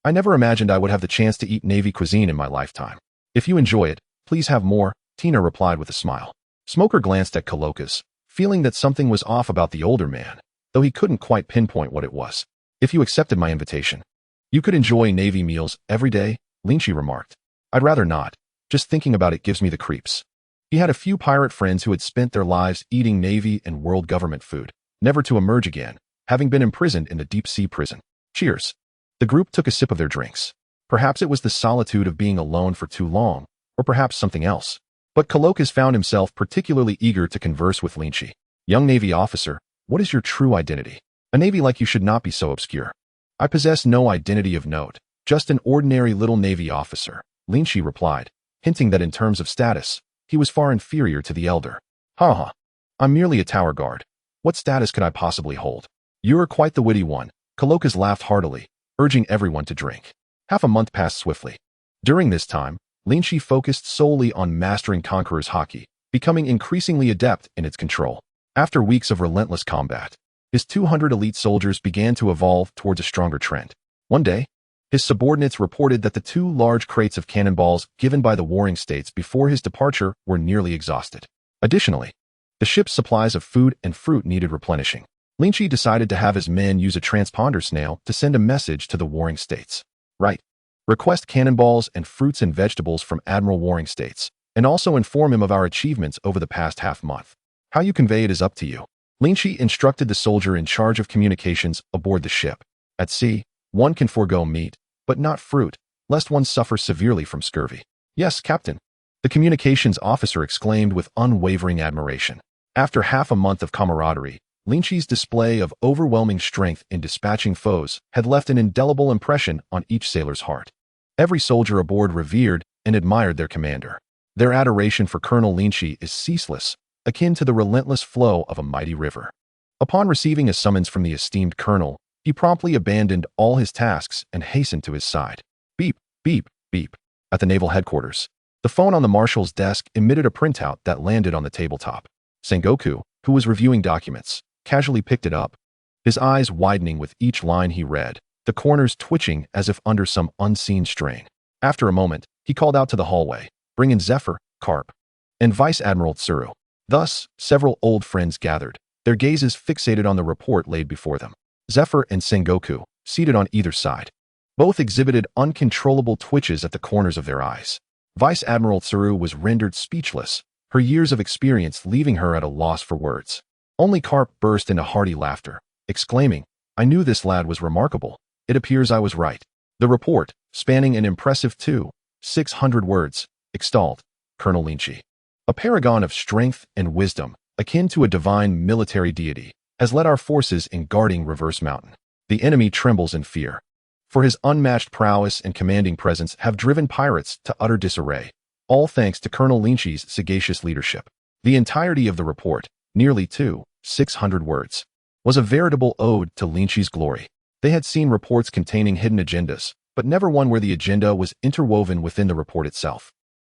"I never imagined I would have the chance to eat Navy cuisine in my lifetime. If you enjoy it, please have more," Tina replied with a smile. Smoker glanced at Kalokas, feeling that something was off about the older man, though he couldn't quite pinpoint what it was. "If you accepted my invitation, you could enjoy Navy meals every day," Lynch remarked. "I'd rather not. Just thinking about it gives me the creeps." He had a few pirate friends who had spent their lives eating Navy and world government food, never to emerge again, having been imprisoned in the deep-sea prison. Cheers. The group took a sip of their drinks. Perhaps it was the solitude of being alone for too long, or perhaps something else. But Kalokas found himself particularly eager to converse with Lynch. "Young Navy officer, what is your true identity? A Navy like you should not be so obscure." "I possess no identity of note, just an ordinary little Navy officer," Lynch replied, hinting that in terms of status, he was far inferior to the elder. "Ha. I'm merely a tower guard. What status could I possibly hold?" "You're quite the witty one," Kalokas laughed heartily, urging everyone to drink. Half a month passed swiftly. During this time, Lynch focused solely on mastering Conqueror's Haki, becoming increasingly adept in its control. After weeks of relentless combat, his 200 elite soldiers began to evolve towards a stronger trend. One day, his subordinates reported that the 2 large crates of cannonballs given by the warring states before his departure were nearly exhausted. Additionally, the ship's supplies of food and fruit needed replenishing. Lynch decided to have his men use a transponder snail to send a message to the warring states. "Right. Request cannonballs and fruits and vegetables from Admiral Warring States, and also inform him of our achievements over the past half-month. How you convey it is up to you." Lynch instructed the soldier in charge of communications aboard the ship. At sea, one can forego meat, but not fruit, lest one suffer severely from scurvy. "Yes, Captain," the communications officer exclaimed with unwavering admiration. After half a month of camaraderie, Lynch's display of overwhelming strength in dispatching foes had left an indelible impression on each sailor's heart. Every soldier aboard revered and admired their commander. Their adoration for Colonel Lynch is ceaseless, akin to the relentless flow of a mighty river. Upon receiving a summons from the esteemed colonel, he promptly abandoned all his tasks and hastened to his side. Beep, beep, beep. At the naval headquarters, the phone on the marshal's desk emitted a printout that landed on the tabletop. Sengoku, who was reviewing documents, casually picked it up, his eyes widening with each line he read, the corners twitching as if under some unseen strain. After a moment, he called out to the hallway, "Bring in Zephyr, Carp, and Vice Admiral Tsuru." Thus, several old friends gathered, their gazes fixated on the report laid before them. Zephyr and Sengoku, seated on either side, both exhibited uncontrollable twitches at the corners of their eyes. Vice Admiral Tsuru was rendered speechless, her years of experience leaving her at a loss for words. Only Carp burst into hearty laughter, exclaiming, "I knew this lad was remarkable. It appears I was right." The report, spanning an impressive 600 words, extolled Colonel Lynch, a paragon of strength and wisdom, akin to a divine military deity, has led our forces in guarding Reverse Mountain. The enemy trembles in fear, for his unmatched prowess and commanding presence have driven pirates to utter disarray, all thanks to Colonel Lynch's sagacious leadership. The entirety of the report, nearly 600 words, was a veritable ode to Lynch's glory. They had seen reports containing hidden agendas, but never one where the agenda was interwoven within the report itself.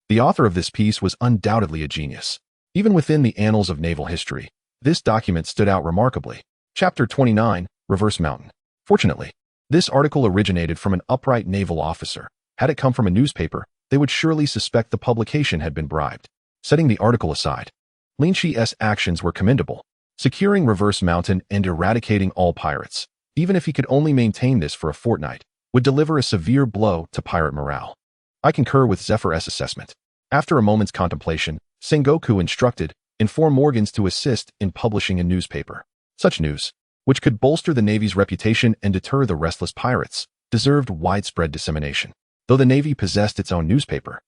The author of this piece was undoubtedly a genius. Even within the annals of naval history, this document stood out remarkably. Chapter 29, Reverse Mountain. Fortunately, this article originated from an upright naval officer. Had it come from a newspaper, they would surely suspect the publication had been bribed. Setting the article aside, Lynch's actions were commendable, securing Reverse Mountain and eradicating all pirates, even if he could only maintain this for a fortnight, would deliver a severe blow to pirate morale. I concur with Zephyr's assessment. After a moment's contemplation, Sengoku instructed, inform Morgans to assist in publishing a newspaper. Such news, which could bolster the Navy's reputation and deter the restless pirates, deserved widespread dissemination. Though the Navy possessed its own newspaper,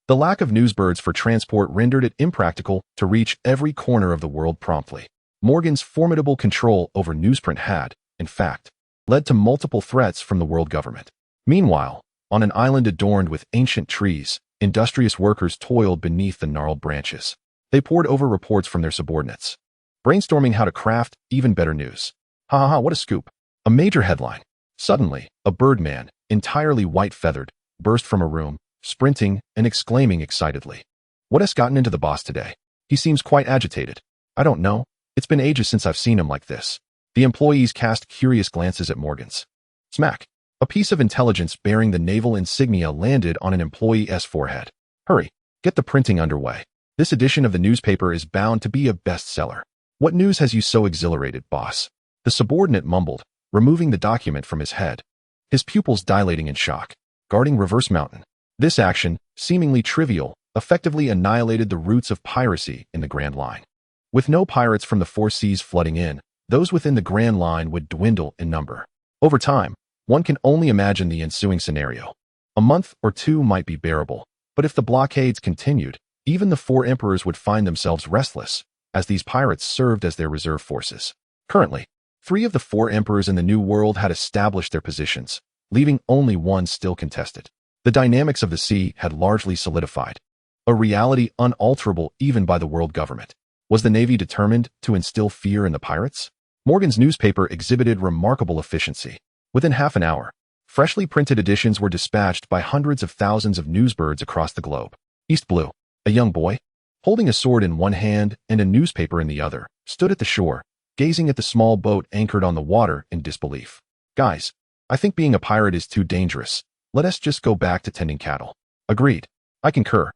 the lack of newsbirds for transport rendered it impractical to reach every corner of the world promptly. Morgan's formidable control over newsprint had, in fact, led to multiple threats from the world government. Meanwhile, on an island adorned with ancient trees, industrious workers toiled beneath the gnarled branches. They pored over reports from their subordinates, brainstorming how to craft even better news. Ha ha ha, what a scoop. A major headline. Suddenly, a birdman, entirely white-feathered, burst from a room, sprinting and exclaiming excitedly. What has gotten into the boss today? He seems quite agitated. I don't know. It's been ages since I've seen him like this. The employees cast curious glances at Morgans. Smack. A piece of intelligence bearing the naval insignia landed on an employee's forehead. Hurry, get the printing underway. This edition of the newspaper is bound to be a bestseller. What news has you so exhilarated, boss? The subordinate mumbled, removing the document from his head, his pupils dilating in shock. Guarding Reverse Mountain. This action, seemingly trivial, effectively annihilated the roots of piracy in the Grand Line. With no pirates from the four seas flooding in, those within the Grand Line would dwindle in number. Over time, one can only imagine the ensuing scenario. A month or two might be bearable, but if the blockades continued, even the four emperors would find themselves restless, as these pirates served as their reserve forces. Currently, 3 of the 4 emperors in the New World had established their positions, leaving only one still contested. The dynamics of the sea had largely solidified, a reality unalterable even by the world government. Was the Navy determined to instill fear in the pirates? Morgan's newspaper exhibited remarkable efficiency. Within half an hour, freshly printed editions were dispatched by hundreds of thousands of newsbirds across the globe. East Blue, a young boy, holding a sword in one hand and a newspaper in the other, stood at the shore, gazing at the small boat anchored on the water in disbelief. Guys, I think being a pirate is too dangerous. Let us just go back to tending cattle. Agreed. I concur.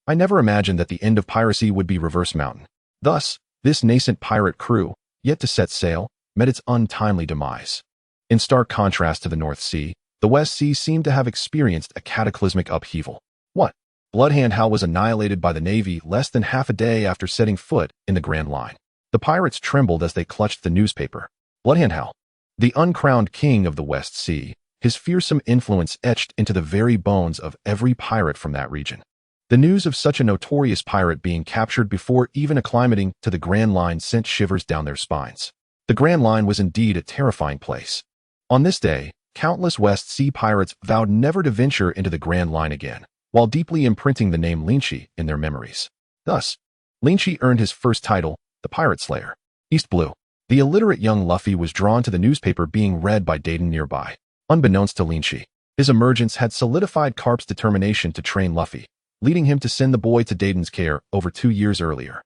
I never imagined that the end of piracy would be Reverse Mountain. Thus, this nascent pirate crew, yet to set sail, met its untimely demise. In stark contrast to the North Sea, the West Sea seemed to have experienced a cataclysmic upheaval. What? Bloodhand Hal was annihilated by the Navy less than half a day after setting foot in the Grand Line. The pirates trembled as they clutched the newspaper. Bloodhand Hal, the uncrowned king of the West Sea, his fearsome influence etched into the very bones of every pirate from that region. The news of such a notorious pirate being captured before even acclimating to the Grand Line sent shivers down their spines. The Grand Line was indeed a terrifying place. On this day, countless West Sea pirates vowed never to venture into the Grand Line again, while deeply imprinting the name Lynch in their memories. Thus, Lynch earned his first title, the Pirate Slayer. East Blue. The illiterate young Luffy was drawn to the newspaper being read by Dayton nearby. Unbeknownst to Lynch, his emergence had solidified Carp's determination to train Luffy, leading him to send the boy to Dayton's care over 2 years earlier.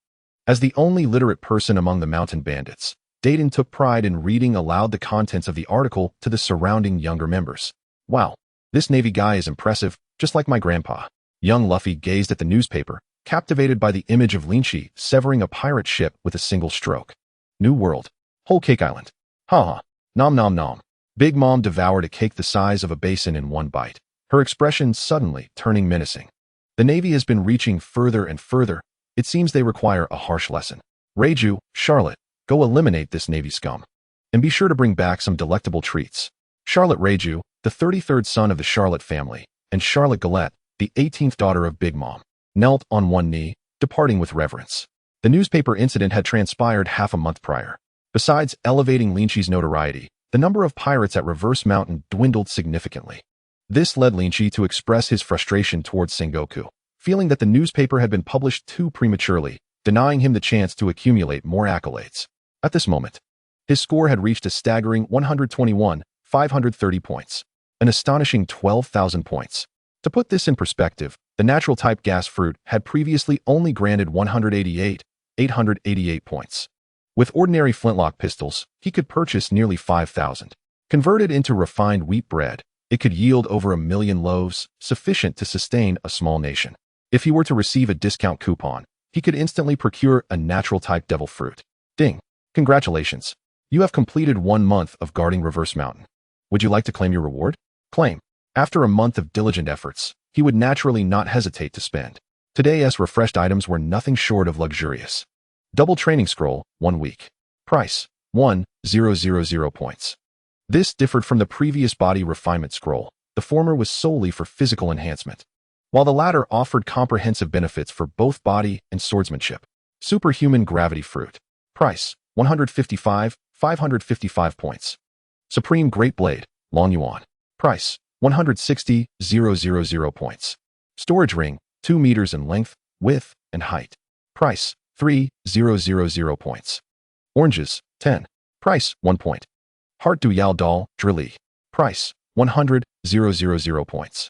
As the only literate person among the Mountain Bandits, Dayton took pride in reading aloud the contents of the article to the surrounding younger members. Wow, this Navy guy is impressive, just like my grandpa. Young Luffy gazed at the newspaper, captivated by the image of Lynch severing a pirate ship with a single stroke. New world. Whole cake island. Haha. Nom nom nom. Big Mom devoured a cake the size of a basin in one bite, her expression suddenly turning menacing. The Navy has been reaching further and further. It seems they require a harsh lesson. Reiju, Charlotte, go eliminate this Navy scum. And be sure to bring back some delectable treats. Charlotte Reiju, the 33rd son of the Charlotte family, and Charlotte Galette, the 18th daughter of Big Mom, knelt on one knee, departing with reverence. The newspaper incident had transpired half a month prior. Besides elevating Lynch's notoriety, the number of pirates at Reverse Mountain dwindled significantly. This led Lynch to express his frustration towards Sengoku, feeling that the newspaper had been published too prematurely, denying him the chance to accumulate more accolades. At this moment, his score had reached a staggering 121,530 points, an astonishing 12,000 points. To put this in perspective, the natural-type gas fruit had previously only granted 188,888 points. With ordinary flintlock pistols, he could purchase nearly 5,000. Converted into refined wheat bread, it could yield over 1 million loaves, sufficient to sustain a small nation. If he were to receive a discount coupon, he could instantly procure a natural-type devil fruit. Ding! Congratulations! You have completed 1 month of guarding Reverse Mountain. Would you like to claim your reward? Claim. After a month of diligent efforts, he would naturally not hesitate to spend. Today's refreshed items were nothing short of luxurious. Double training scroll, 1 week. Price, 1,000 points. This differed from the previous body refinement scroll. The former was solely for physical enhancement, while the latter offered comprehensive benefits for both body and swordsmanship. Superhuman gravity fruit. Price, 155,555 points. Supreme Great Blade, Long Yuan. Price, 160,000 points. Storage ring, 2 meters in length, width, and height. Price, 3,000 points. Oranges, 10. Price, 1 point. Heart Duyal Doll, Drilly. Price, 100,000 points.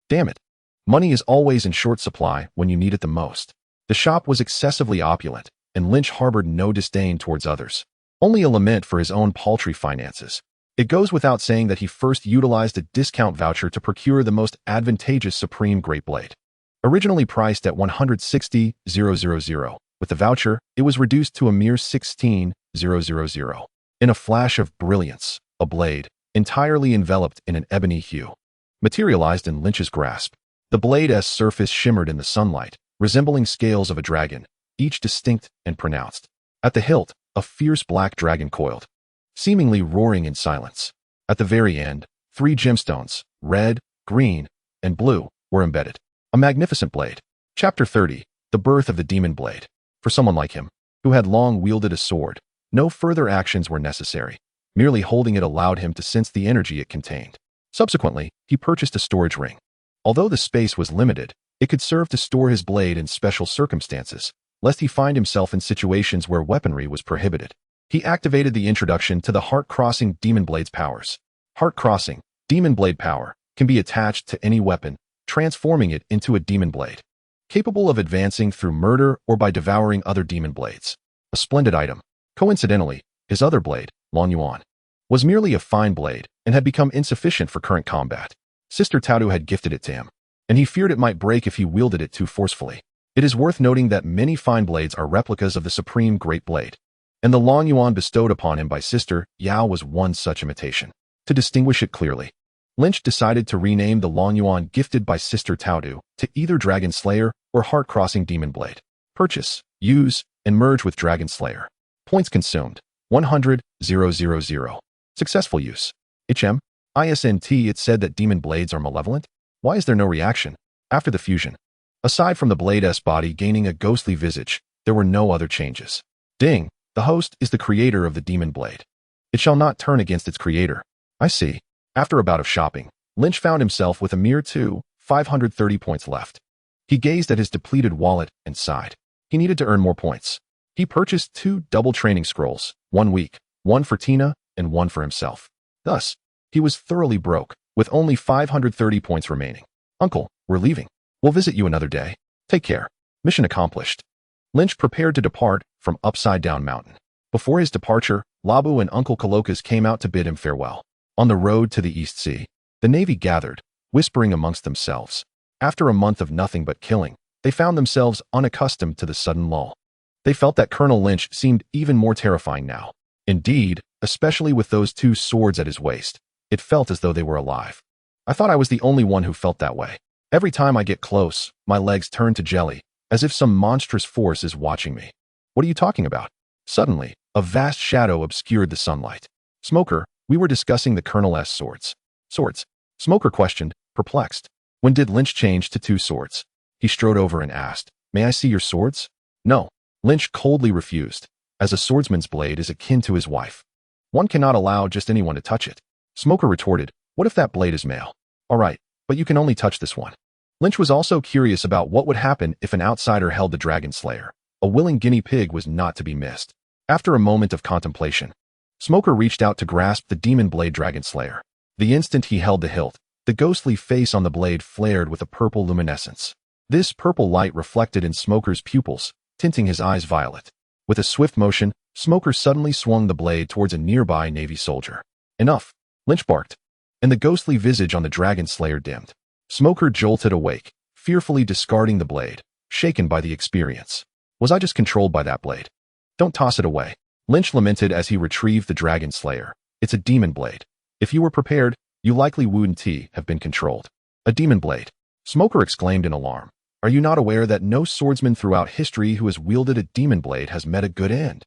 Damn it. Money is always in short supply when you need it the most. The shop was excessively opulent, and Lynch harbored no disdain towards others. Only a lament for his own paltry finances. It goes without saying that he first utilized a discount voucher to procure the most advantageous Supreme Great Blade. Originally priced at 160,000, with the voucher, it was reduced to a mere 16,000. In a flash of brilliance, a blade, entirely enveloped in an ebony hue, materialized in Lynch's grasp. The blade's surface shimmered in the sunlight, resembling scales of a dragon, each distinct and pronounced. At the hilt, a fierce black dragon coiled, seemingly roaring in silence. At the very end, 3 gemstones, red, green, and blue, were embedded. A magnificent blade. Chapter 30, The Birth of the Demon Blade. For someone like him, who had long wielded a sword, no further actions were necessary. Merely holding it allowed him to sense the energy it contained. Subsequently, he purchased a storage ring. Although the space was limited, it could serve to store his blade in special circumstances, lest he find himself in situations where weaponry was prohibited. He activated the introduction to the Heart-Crossing Demon Blade's powers. Heart-Crossing Demon Blade power can be attached to any weapon, transforming it into a demon blade, capable of advancing through murder or by devouring other demon blades. A splendid item. Coincidentally, his other blade, Long Yuan, was merely a fine blade and had become insufficient for current combat. Sister Taudu had gifted it to him, and he feared it might break if he wielded it too forcefully. It is worth noting that many fine blades are replicas of the Supreme Great Blade, and the Long Yuan bestowed upon him by Sister Yao was one such imitation. To distinguish it clearly, Lynch decided to rename the Long Yuan gifted by Sister Taudu to either Dragon Slayer or Heart-Crossing Demon Blade. Purchase, use, and merge with Dragon Slayer. Points consumed, 100,000. Successful use. ISNT it said that demon blades are malevolent? Why is there no reaction? After the fusion, aside from the blade's body gaining a ghostly visage, there were no other changes. Ding, the host is the creator of the demon blade. It shall not turn against its creator. I see. After a bout of shopping, Lynch found himself with a mere 530 points left. He gazed at his depleted wallet and sighed. He needed to earn more points. He purchased 2 double training scrolls, 1 week, 1 for Tina and 1 for himself. Thus, he was thoroughly broke, with only 530 points remaining. Uncle, we're leaving. We'll visit you another day. Take care. Mission accomplished. Lynch prepared to depart from Upside Down Mountain. Before his departure, Labu and Uncle Kalokas came out to bid him farewell. On the road to the East Sea, the Navy gathered, whispering amongst themselves. After a month of nothing but killing, they found themselves unaccustomed to the sudden lull. They felt that Colonel Lynch seemed even more terrifying now. Indeed, especially with those two swords at his waist, it felt as though they were alive. I thought I was the only one who felt that way. Every time I get close, my legs turn to jelly, as if some monstrous force is watching me. What are you talking about? Suddenly, a vast shadow obscured the sunlight. Smoker, we were discussing the Colonel's swords. Swords? Smoker questioned, perplexed. When did Lynch change to two swords? He strode over and asked, may I see your swords? No. Lynch coldly refused, as a swordsman's blade is akin to his wife. One cannot allow just anyone to touch it. Smoker retorted, what if that blade is male? All right, but you can only touch this one. Lynch was also curious about what would happen if an outsider held the Dragon Slayer. A willing guinea pig was not to be missed. After a moment of contemplation, Smoker reached out to grasp the demon blade Dragon Slayer. The instant he held the hilt, the ghostly face on the blade flared with a purple luminescence. This purple light reflected in Smoker's pupils, tinting his eyes violet. With a swift motion, Smoker suddenly swung the blade towards a nearby Navy soldier. Enough, Lynch barked, and the ghostly visage on the Dragon Slayer dimmed. Smoker jolted awake, fearfully discarding the blade, shaken by the experience. Was I just controlled by that blade? Don't toss it away. Lynch lamented as he retrieved the Dragon Slayer. It's a demon blade. If you were prepared, you likely wouldn't have been controlled. A demon blade. Smoker exclaimed in alarm. Are you not aware that no swordsman throughout history who has wielded a demon blade has met a good end?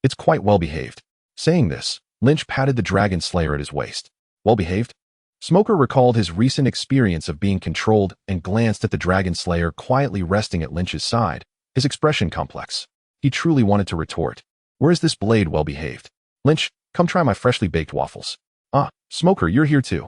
It's quite well behaved. Saying this, Lynch patted the Dragon Slayer at his waist. Well behaved? Smoker recalled his recent experience of being controlled and glanced at the Dragon Slayer quietly resting at Lynch's side, his expression complex. He truly wanted to retort. Where is this blade well behaved? Lynch, come try my freshly baked waffles. Ah, Smoker, you're here too.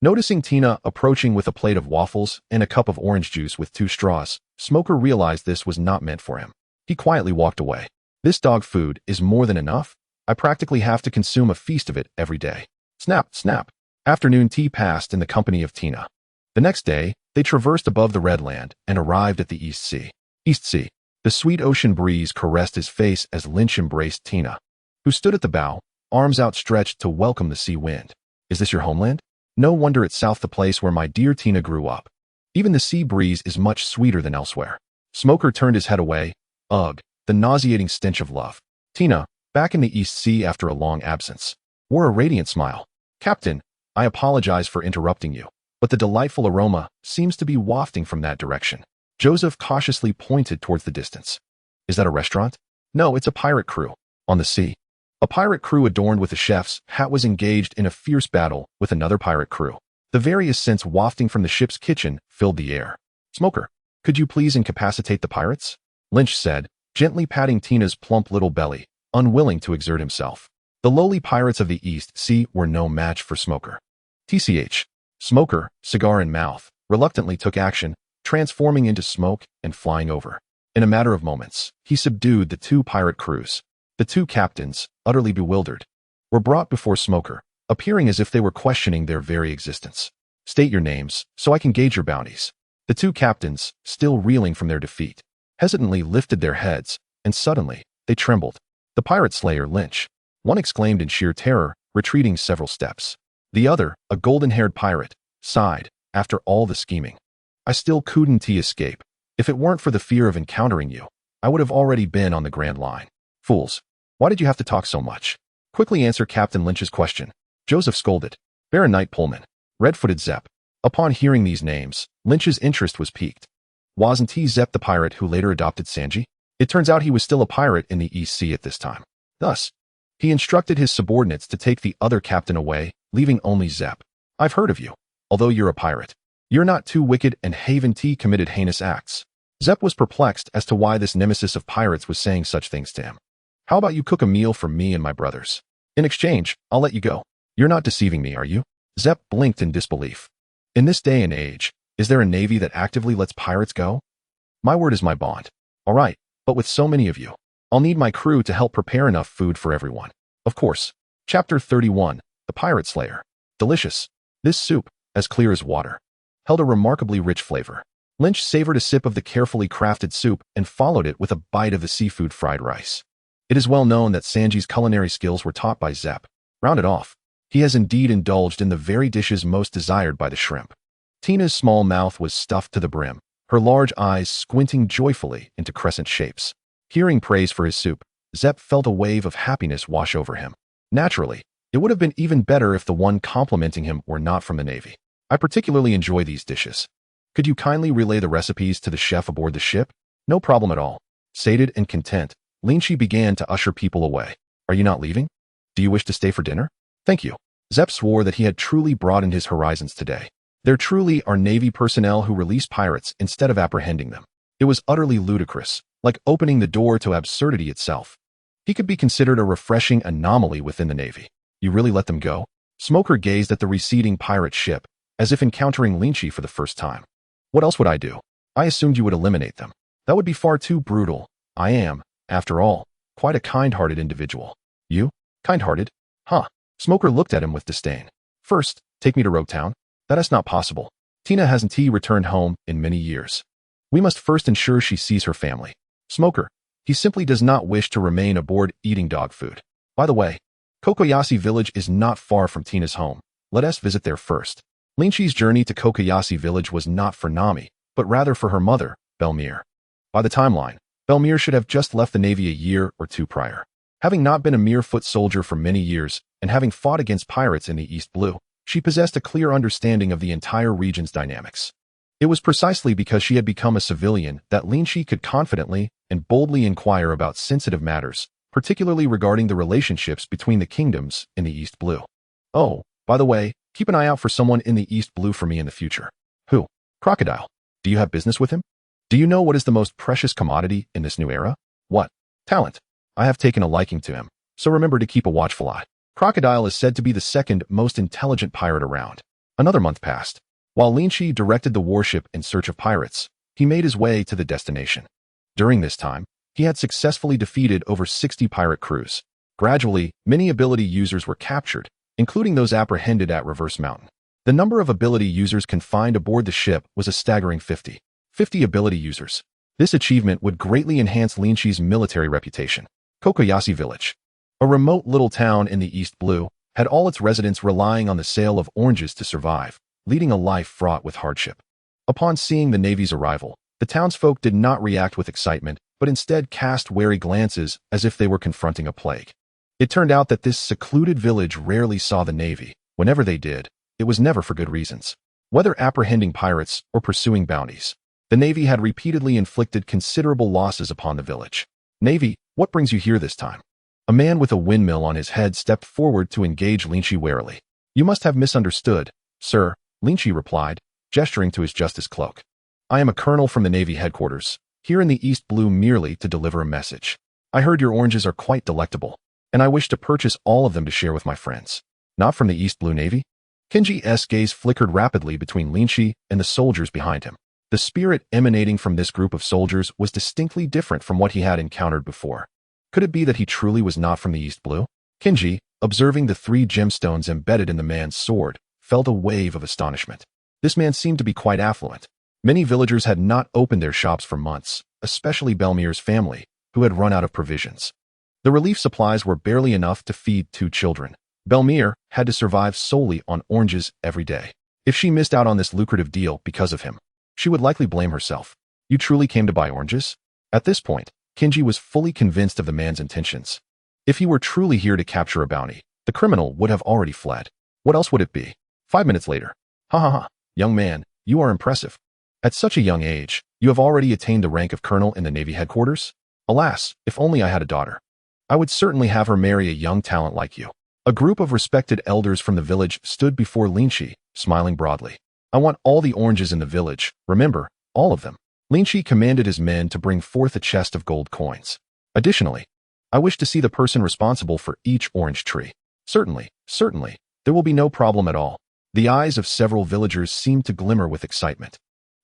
Noticing Tina approaching with a plate of waffles and a cup of orange juice with 2 straws, Smoker realized this was not meant for him. He quietly walked away. This dog food is more than enough. I practically have to consume a feast of it every day. Snap, snap. Afternoon tea passed in the company of Tina. The next day, they traversed above the Red Land and arrived at the East Sea. East Sea. The sweet ocean breeze caressed his face as Lynch embraced Tina, who stood at the bow, arms outstretched to welcome the sea wind. Is this your homeland? No wonder it's south the place where my dear Tina grew up. Even the sea breeze is much sweeter than elsewhere. Smoker turned his head away. Ugh, the nauseating stench of love. Tina, back in the East Sea after a long absence, wore a radiant smile. Captain, I apologize for interrupting you, but the delightful aroma seems to be wafting from that direction. Joseph cautiously pointed towards the distance. Is that a restaurant? No, it's a pirate crew. On the sea. A pirate crew adorned with a chef's hat was engaged in a fierce battle with another pirate crew. The various scents wafting from the ship's kitchen filled the air. Smoker, could you please incapacitate the pirates? Lynch said, gently patting Tina's plump little belly, unwilling to exert himself. The lowly pirates of the East Sea were no match for Smoker. TCH. Smoker, cigar in mouth, reluctantly took action, transforming into smoke and flying over. In a matter of moments, he subdued the 2 pirate crews. The 2 captains, utterly bewildered, were brought before Smoker, appearing as if they were questioning their very existence. State your names, so I can gauge your bounties. The 2 captains, still reeling from their defeat, hesitantly lifted their heads, and suddenly, they trembled. The pirate slayer Lynch. One exclaimed in sheer terror, retreating several steps. The other, a golden-haired pirate, sighed, after all the scheming. I still couldn't escape. If it weren't for the fear of encountering you, I would have already been on the Grand Line. Fools, why did you have to talk so much? Quickly answer Captain Lynch's question. Joseph scolded. Baron Knight Pullman. Red-footed Zepp. Upon hearing these names, Lynch's interest was piqued. Wasn't he Zepp the pirate who later adopted Sanji? It turns out he was still a pirate in the East Sea at this time. Thus, he instructed his subordinates to take the other captain away, leaving only Zepp. I've heard of you. Although you're a pirate, you're not too wicked and haven't committed heinous acts. Zepp was perplexed as to why this nemesis of pirates was saying such things to him. How about you cook a meal for me and my brothers? In exchange, I'll let you go. You're not deceiving me, are you? Zepp blinked in disbelief. In this day and age, is there a navy that actively lets pirates go? My word is my bond. All right, but with so many of you, I'll need my crew to help prepare enough food for everyone. Of course. Chapter 31, The Pirate Slayer. Delicious. This soup, as clear as water, held a remarkably rich flavor. Lynch savored a sip of the carefully crafted soup and followed it with a bite of the seafood fried rice. It is well known that Sanji's culinary skills were taught by Zepp. Rounded off, he has indeed indulged in the very dishes most desired by the shrimp. Tina's small mouth was stuffed to the brim, her large eyes squinting joyfully into crescent shapes. Hearing praise for his soup, Zep felt a wave of happiness wash over him. Naturally, it would have been even better if the one complimenting him were not from the Navy. I particularly enjoy these dishes. Could you kindly relay the recipes to the chef aboard the ship? No problem at all. Sated and content, Lynch began to usher people away. Are you not leaving? Do you wish to stay for dinner? Thank you. Zep swore that he had truly broadened his horizons today. There truly are Navy personnel who release pirates instead of apprehending them. It was utterly ludicrous, like opening the door to absurdity itself. He could be considered a refreshing anomaly within the Navy. You really let them go? Smoker gazed at the receding pirate ship, as if encountering Lynch for the first time. What else would I do? I assumed you would eliminate them. That would be far too brutal. I am, after all, quite a kind-hearted individual. You? Kind-hearted? Huh. Smoker looked at him with disdain. First, take me to Rogue Town. That is not possible. Tina hasn't returned home in many years. We must first ensure she sees her family. Smoker, he simply does not wish to remain aboard eating dog food. By the way, Kokoyashi village is not far from Tina's home. Let us visit there first. Lynch's journey to Kokoyashi village was not for Nami, but rather for her mother, Belmere. By the timeline, Belmere should have just left the Navy a year or two prior. Having not been a mere foot soldier for many years, and having fought against pirates in the East Blue, she possessed a clear understanding of the entire region's dynamics. It was precisely because she had become a civilian that Lynch could confidently and boldly inquire about sensitive matters, particularly regarding the relationships between the kingdoms in the East Blue. Oh, by the way, keep an eye out for someone in the East Blue for me in the future. Who? Crocodile. Do you have business with him? Do you know what is the most precious commodity in this new era? What? Talent. I have taken a liking to him, so remember to keep a watchful eye. Crocodile is said to be the second most intelligent pirate around. Another month passed. While Lynch directed the warship in search of pirates, he made his way to the destination. During this time, he had successfully defeated over 60 pirate crews. Gradually, many ability users were captured, including those apprehended at Reverse Mountain. The number of ability users confined aboard the ship was a staggering 50. 50 ability users. This achievement would greatly enhance Lynch's military reputation. Kokoyashi Village. A remote little town in the East Blue had all its residents relying on the sale of oranges to survive, leading a life fraught with hardship. Upon seeing the Navy's arrival, the townsfolk did not react with excitement, but instead cast wary glances as if they were confronting a plague. It turned out that this secluded village rarely saw the Navy. Whenever they did, it was never for good reasons. Whether apprehending pirates or pursuing bounties, the Navy had repeatedly inflicted considerable losses upon the village. Navy, what brings you here this time? A man with a windmill on his head stepped forward to engage Lynch warily. You must have misunderstood, sir, Lynch replied, gesturing to his justice cloak. I am a colonel from the Navy headquarters, here in the East Blue merely to deliver a message. I heard your oranges are quite delectable, and I wish to purchase all of them to share with my friends. Not from the East Blue Navy? Kenji's gaze flickered rapidly between Lynch and the soldiers behind him. The spirit emanating from this group of soldiers was distinctly different from what he had encountered before. Could it be that he truly was not from the East Blue? Kenji, observing the 3 gemstones embedded in the man's sword, felt a wave of astonishment. This man seemed to be quite affluent. Many villagers had not opened their shops for months, especially Belmere's family, who had run out of provisions. The relief supplies were barely enough to feed 2 children. Belmere had to survive solely on oranges every day. If she missed out on this lucrative deal because of him, she would likely blame herself. You truly came to buy oranges? At this point, Kenji was fully convinced of the man's intentions. If he were truly here to capture a bounty, the criminal would have already fled. What else would it be? 5 minutes later. Ha ha ha, young man, you are impressive. At such a young age, you have already attained the rank of colonel in the Navy headquarters? Alas, if only I had a daughter. I would certainly have her marry a young talent like you. A group of respected elders from the village stood before Lynch, smiling broadly. I want all the oranges in the village, remember, all of them. Lynch commanded his men to bring forth a chest of gold coins. Additionally, I wish to see the person responsible for each orange tree. Certainly, certainly, there will be no problem at all. The eyes of several villagers seemed to glimmer with excitement.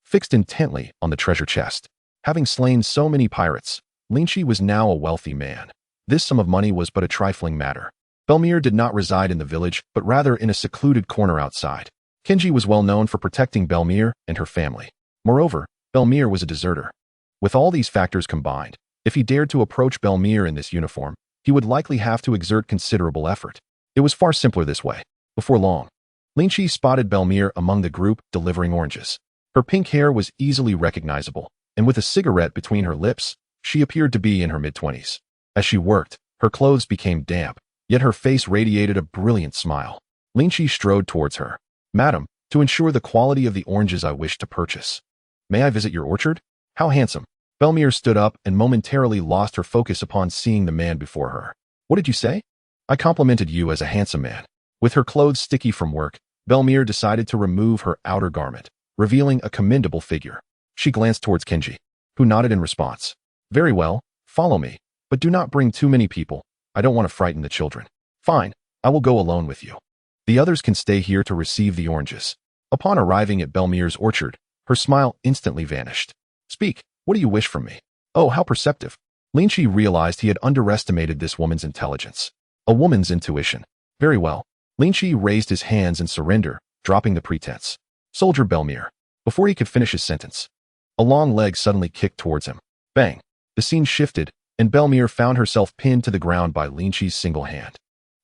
Fixed intently on the treasure chest. Having slain so many pirates, Lynch was now a wealthy man. This sum of money was but a trifling matter. Belmere did not reside in the village, but rather in a secluded corner outside. Kenji was well known for protecting Belmere and her family. Moreover, Belmere was a deserter. With all these factors combined, if he dared to approach Belmere in this uniform, he would likely have to exert considerable effort. It was far simpler this way. Before long, Lynch spotted Belmere among the group delivering oranges. Her pink hair was easily recognizable, and with a cigarette between her lips, She appeared to be in her mid-20s. As she worked, her clothes became damp, yet her face radiated a brilliant smile. Lynch strode towards her. "Madam, to ensure the quality of the oranges I wish to purchase. May I visit your orchard? How handsome." Belmere stood up and momentarily lost her focus upon seeing the man before her. "What did you say?" "I complimented you as a handsome man." With her clothes sticky from work, Belmere decided to remove her outer garment, revealing a commendable figure. She glanced towards Kenji, who nodded in response. "Very well, follow me, but do not bring too many people. I don't want to frighten the children." "Fine, I will go alone with you. The others can stay here to receive the oranges." Upon arriving at Belmere's orchard, her smile instantly vanished. "Speak, what do you wish from me?" "Oh, how perceptive." Lynch realized he had underestimated this woman's intelligence. A woman's intuition. "Very well." Lynch raised his hands in surrender, dropping the pretense. "Soldier Belmere." Before he could finish his sentence, a long leg suddenly kicked towards him. Bang! The scene shifted, and Belmere found herself pinned to the ground by Lynch's single hand.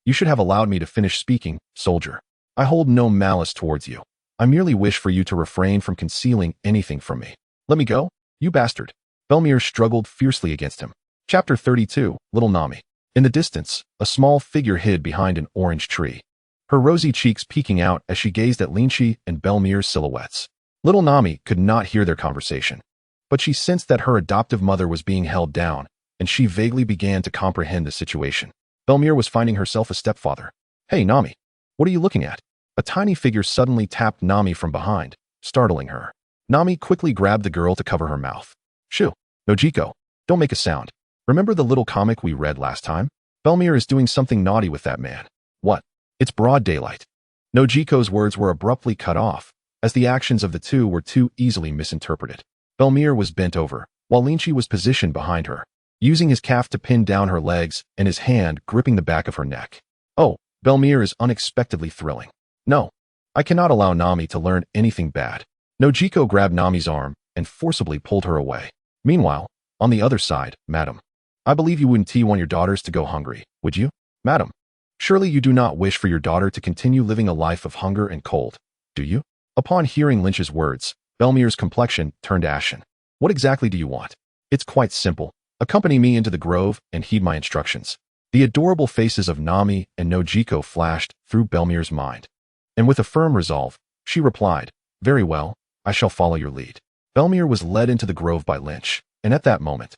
"You should have allowed me to finish speaking, soldier. I hold no malice towards you. I merely wish for you to refrain from concealing anything from me. Let me go, you bastard." Belmere struggled fiercely against him. Chapter 32, Little Nami. In the distance, a small figure hid behind an orange tree, her rosy cheeks peeking out as she gazed at Lynch and Belmere's silhouettes. Little Nami could not hear their conversation, but she sensed that her adoptive mother was being held down, and she vaguely began to comprehend the situation. Belmere was finding herself a stepfather. "Hey, Nami, what are you looking at?" A tiny figure suddenly tapped Nami from behind, startling her. Nami quickly grabbed the girl to cover her mouth. "Shoo, Nojiko, don't make a sound. Remember the little comic we read last time? Belmere is doing something naughty with that man." "What?" "It's broad daylight." Nojiko's words were abruptly cut off, as the actions of the two were too easily misinterpreted. Belmere was bent over, while Lynch was positioned behind her, using his calf to pin down her legs and his hand gripping the back of her neck. "Oh, Belmere is unexpectedly thrilling. No, I cannot allow Nami to learn anything bad." Nojiko grabbed Nami's arm and forcibly pulled her away. Meanwhile, on the other side, "Madam, I believe you wouldn't want your daughters to go hungry, would you? Madam, surely you do not wish for your daughter to continue living a life of hunger and cold, do you?" Upon hearing Lynch's words, Belmere's complexion turned ashen. "What exactly do you want?" "It's quite simple. Accompany me into the grove and heed my instructions." The adorable faces of Nami and Nojiko flashed through Belmere's mind, and with a firm resolve, she replied, "Very well, I shall follow your lead." Belmere was led into the grove by Lynch, and at that moment,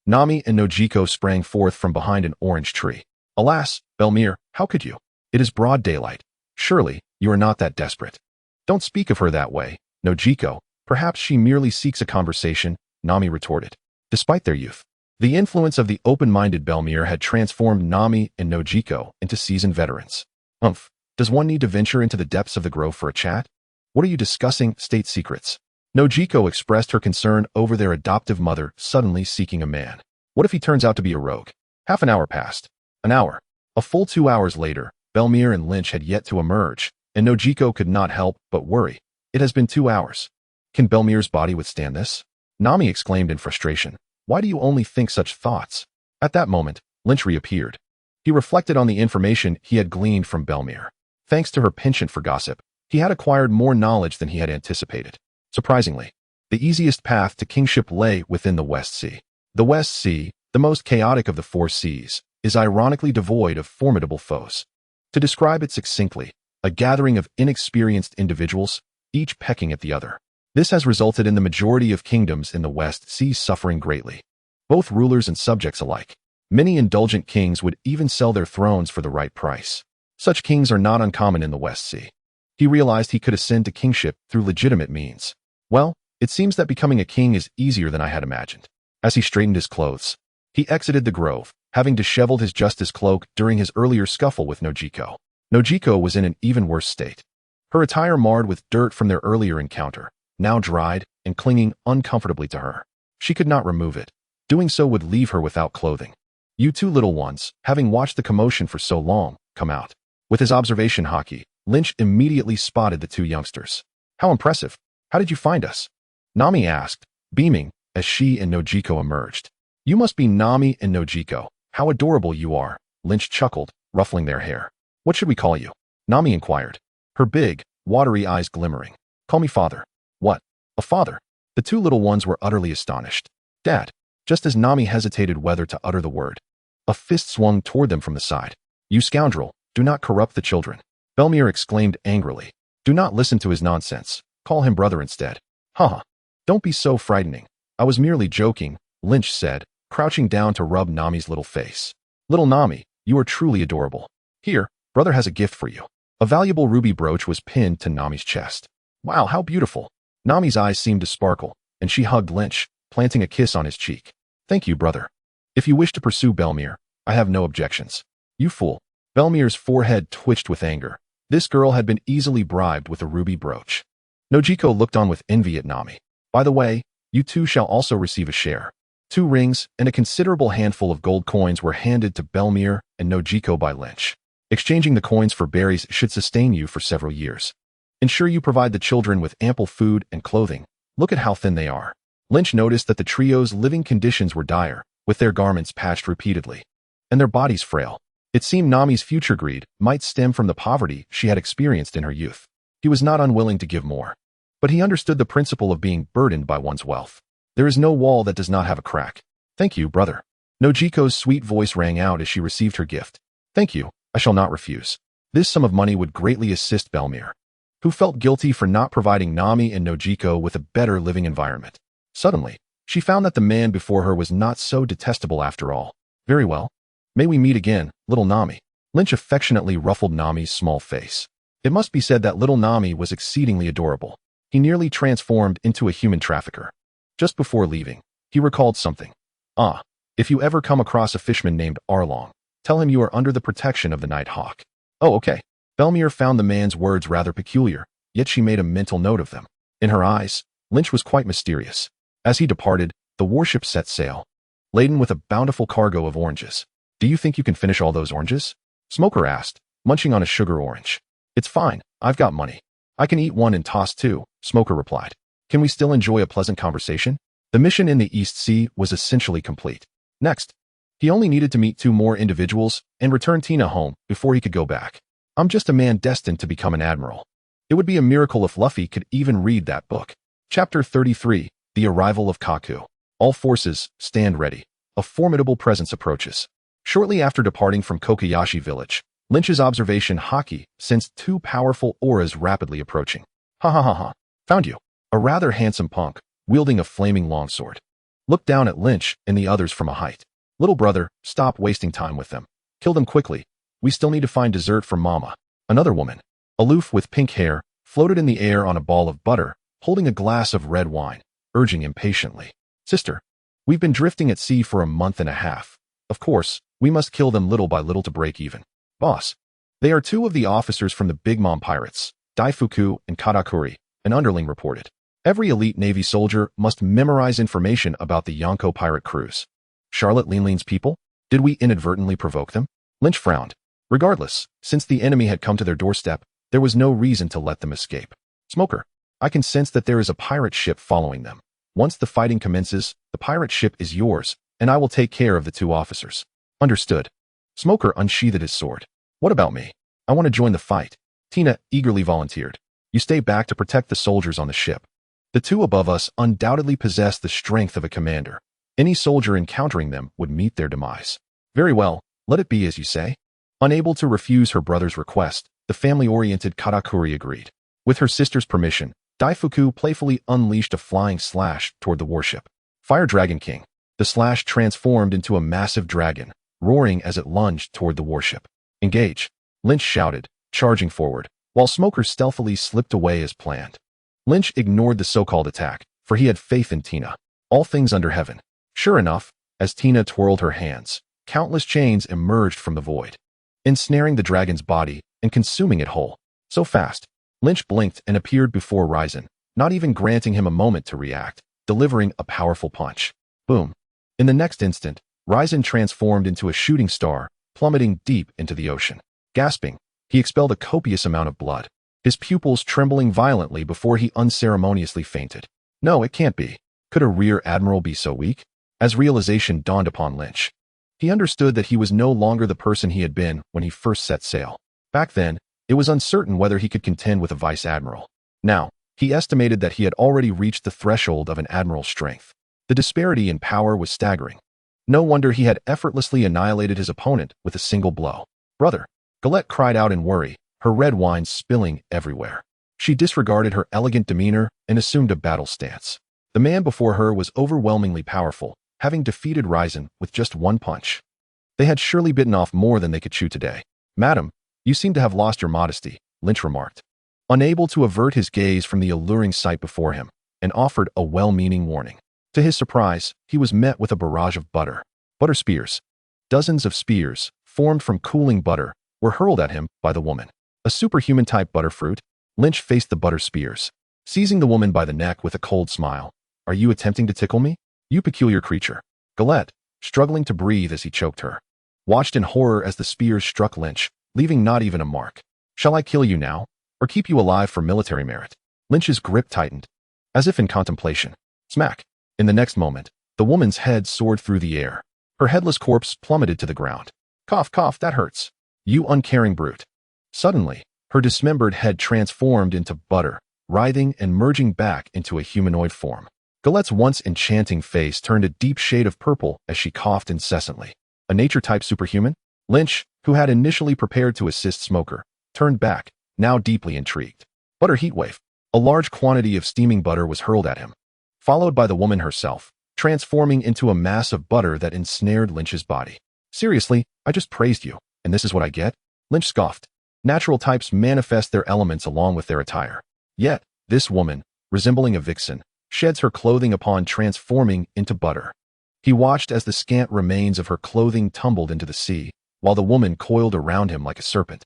Nami and Nojiko sprang forth from behind an orange tree. "Alas, Belmere, how could you? It is broad daylight. Surely, you are not that desperate." "Don't speak of her that way, Nojiko. Perhaps she merely seeks a conversation," Nami retorted. Despite their youth, the influence of the open-minded Belmere had transformed Nami and Nojiko into seasoned veterans. "Humph, does one need to venture into the depths of the grove for a chat? What are you discussing, state secrets?" Nojiko expressed her concern over their adoptive mother suddenly seeking a man. What if he turns out to be a rogue? Half an hour passed. An hour. A full 2 hours later, Belmere and Lynch had yet to emerge, and Nojiko could not help but worry. It has been 2 hours. Can Belmere's body withstand this? Nami exclaimed in frustration. "Why do you only think such thoughts?" At that moment, Lynch reappeared. He reflected on the information he had gleaned from Belmere. Thanks to her penchant for gossip, he had acquired more knowledge than he had anticipated. Surprisingly, the easiest path to kingship lay within the West Sea. The West Sea, the most chaotic of the 4 seas, is ironically devoid of formidable foes. To describe it succinctly, a gathering of inexperienced individuals, each pecking at the other. This has resulted in the majority of kingdoms in the West Sea suffering greatly, both rulers and subjects alike. Many indulgent kings would even sell their thrones for the right price. Such kings are not uncommon in the West Sea. He realized he could ascend to kingship through legitimate means. Well, it seems that becoming a king is easier than I had imagined. As he straightened his clothes, he exited the grove, having disheveled his justice cloak during his earlier scuffle with Nojiko. Nojiko was in an even worse state. Her attire marred with dirt from their earlier encounter, now dried and clinging uncomfortably to her. She could not remove it. Doing so would leave her without clothing. "You two little ones, having watched the commotion for so long, come out." With his observation Haki, Lynch immediately spotted the 2 youngsters. "How impressive. How did you find us?" Nami asked, beaming, as she and Nojiko emerged. "You must be Nami and Nojiko. How adorable you are," Lynch chuckled, ruffling their hair. "What should we call you?" Nami inquired, her big, watery eyes glimmering. "Call me father." "What? A father?" The 2 little ones were utterly astonished. "Dad, just as Nami hesitated whether to utter the word. A fist swung toward them from the side. "You scoundrel, do not corrupt the children," Belmir exclaimed angrily. "Do not listen to his nonsense. Call him brother instead." "Haha. Don't be so frightening. I was merely joking," Lynch said, crouching down to rub Nami's little face. "Little Nami, you are truly adorable. Here, brother has a gift for you." A valuable ruby brooch was pinned to Nami's chest. "Wow, how beautiful." Nami's eyes seemed to sparkle, and she hugged Lynch, planting a kiss on his cheek. "Thank you, brother. If you wish to pursue Belmir, I have no objections." "You fool." Belmir's forehead twitched with anger. This girl had been easily bribed with a ruby brooch. Nojiko looked on with envy at Nami. "By the way, you two shall also receive a share." 2 rings and a considerable handful of gold coins were handed to Belmir and Nojiko by Lynch. "Exchanging the coins for berries should sustain you for several years. Ensure you provide the children with ample food and clothing. Look at how thin they are." Lynch noticed that the trio's living conditions were dire, with their garments patched repeatedly, and their bodies frail. It seemed Nami's future greed might stem from the poverty she had experienced in her youth. He was not unwilling to give more, but he understood the principle of being burdened by one's wealth. There is no wall that does not have a crack. "Thank you, brother." Nojiko's sweet voice rang out as she received her gift. "Thank you, I shall not refuse." This sum of money would greatly assist Belmir, who felt guilty for not providing Nami and Nojiko with a better living environment. Suddenly, she found that the man before her was not so detestable after all. "Very well. May we meet again, little Nami." Lynch affectionately ruffled Nami's small face. It must be said that little Nami was exceedingly adorable. He nearly transformed into a human trafficker. Just before leaving, he recalled something. "Ah, if you ever come across a fishman named Arlong, tell him you are under the protection of the Night Hawk." "Oh, okay." Belmir found the man's words rather peculiar, yet she made a mental note of them. In her eyes, Lynch was quite mysterious. As he departed, the warship set sail, laden with a bountiful cargo of oranges. "Do you think you can finish all those oranges?" Smoker asked, munching on a sugar orange. "It's fine, I've got money. I can eat one and toss 2, Smoker replied. "Can we still enjoy a pleasant conversation?" The mission in the East Sea was essentially complete. Next, he only needed to meet 2 more individuals and return Tina home before he could go back. "I'm just a man destined to become an admiral." It would be a miracle if Luffy could even read that book. Chapter 33, The Arrival of Kaku. All forces, stand ready. A formidable presence approaches. Shortly after departing from Kokoyashi village, Lynch's observation Haki sensed 2 powerful auras rapidly approaching. "Ha ha ha ha. Found you." A rather handsome punk, wielding a flaming longsword, looked down at Lynch and the others from a height. "Little brother, stop wasting time with them. Kill them quickly. We still need to find dessert for Mama." Another woman, aloof with pink hair, floated in the air on a ball of butter, holding a glass of red wine, urging impatiently. "Sister, we've been drifting at sea for a month and a half. Of course, we must kill them little by little to break even." "Boss, they are 2 of the officers from the Big Mom pirates, Daifuku and Katakuri," an underling reported. "Every elite Navy soldier must memorize information about the Yonko pirate crews." "Charlotte Linlein's people? Did we inadvertently provoke them?" Lynch frowned. Regardless, since the enemy had come to their doorstep, there was no reason to let them escape. "Smoker, I can sense that there is a pirate ship following them. Once the fighting commences, the pirate ship is yours, and I will take care of the 2 officers." "Understood." Smoker unsheathed his sword. "What about me? I want to join the fight." Tina eagerly volunteered. "You stay back to protect the soldiers on the ship. The 2 above us undoubtedly possess the strength of a commander. Any soldier encountering them would meet their demise." "Very well, let it be as you say." Unable to refuse her brother's request, the family-oriented Katakuri agreed. With her sister's permission, Daifuku playfully unleashed a flying slash toward the warship. "Fire Dragon King." The slash transformed into a massive dragon, roaring as it lunged toward the warship. "Engage," Lynch shouted, charging forward, while Smoker stealthily slipped away as planned. Lynch ignored the so-called attack, for he had faith in Tina. All things under heaven. Sure enough, as Tina twirled her hands, countless chains emerged from the void, ensnaring the dragon's body and consuming it whole. So fast, Lynch blinked and appeared before Ryzen, not even granting him a moment to react, delivering a powerful punch. Boom. In the next instant, Ryzen transformed into a shooting star, plummeting deep into the ocean. Gasping, he expelled a copious amount of blood, his pupils trembling violently before he unceremoniously fainted. No, it can't be. Could a rear admiral be so weak? As realization dawned upon Lynch, he understood that he was no longer the person he had been when he first set sail. Back then, it was uncertain whether he could contend with a vice admiral. Now, he estimated that he had already reached the threshold of an admiral's strength. The disparity in power was staggering. No wonder he had effortlessly annihilated his opponent with a single blow. "Brother!" Galette cried out in worry, her red wine spilling everywhere. She disregarded her elegant demeanor and assumed a battle stance. The man before her was overwhelmingly powerful, having defeated Ryzen with just one punch. They had surely bitten off more than they could chew today. "Madam, you seem to have lost your modesty," Lynch remarked, unable to avert his gaze from the alluring sight before him, and offered a well-meaning warning. To his surprise, he was met with a barrage of butter spears. Dozens of spears, formed from cooling butter, were hurled at him by the woman. A superhuman-type butter fruit, Lynch faced the butter spears, seizing the woman by the neck with a cold smile. "Are you attempting to tickle me, you peculiar creature?" Galette, struggling to breathe as he choked her, watched in horror as the spears struck Lynch, leaving not even a mark. "Shall I kill you now, or keep you alive for military merit?" Lynch's grip tightened, as if in contemplation. Smack! In the next moment, the woman's head soared through the air. Her headless corpse plummeted to the ground. "Cough, cough, that hurts. You uncaring brute." Suddenly, her dismembered head transformed into butter, writhing and merging back into a humanoid form. Galette's once enchanting face turned a deep shade of purple as she coughed incessantly. A nature-type superhuman? Lynch, who had initially prepared to assist Smoker, turned back, now deeply intrigued. Butter heatwave. A large quantity of steaming butter was hurled at him, followed by the woman herself, transforming into a mass of butter that ensnared Lynch's body. "Seriously, I just praised you, and this is what I get?" Lynch scoffed. Natural types manifest their elements along with their attire. Yet, this woman, resembling a vixen, sheds her clothing upon transforming into butter. He watched as the scant remains of her clothing tumbled into the sea, while the woman coiled around him like a serpent,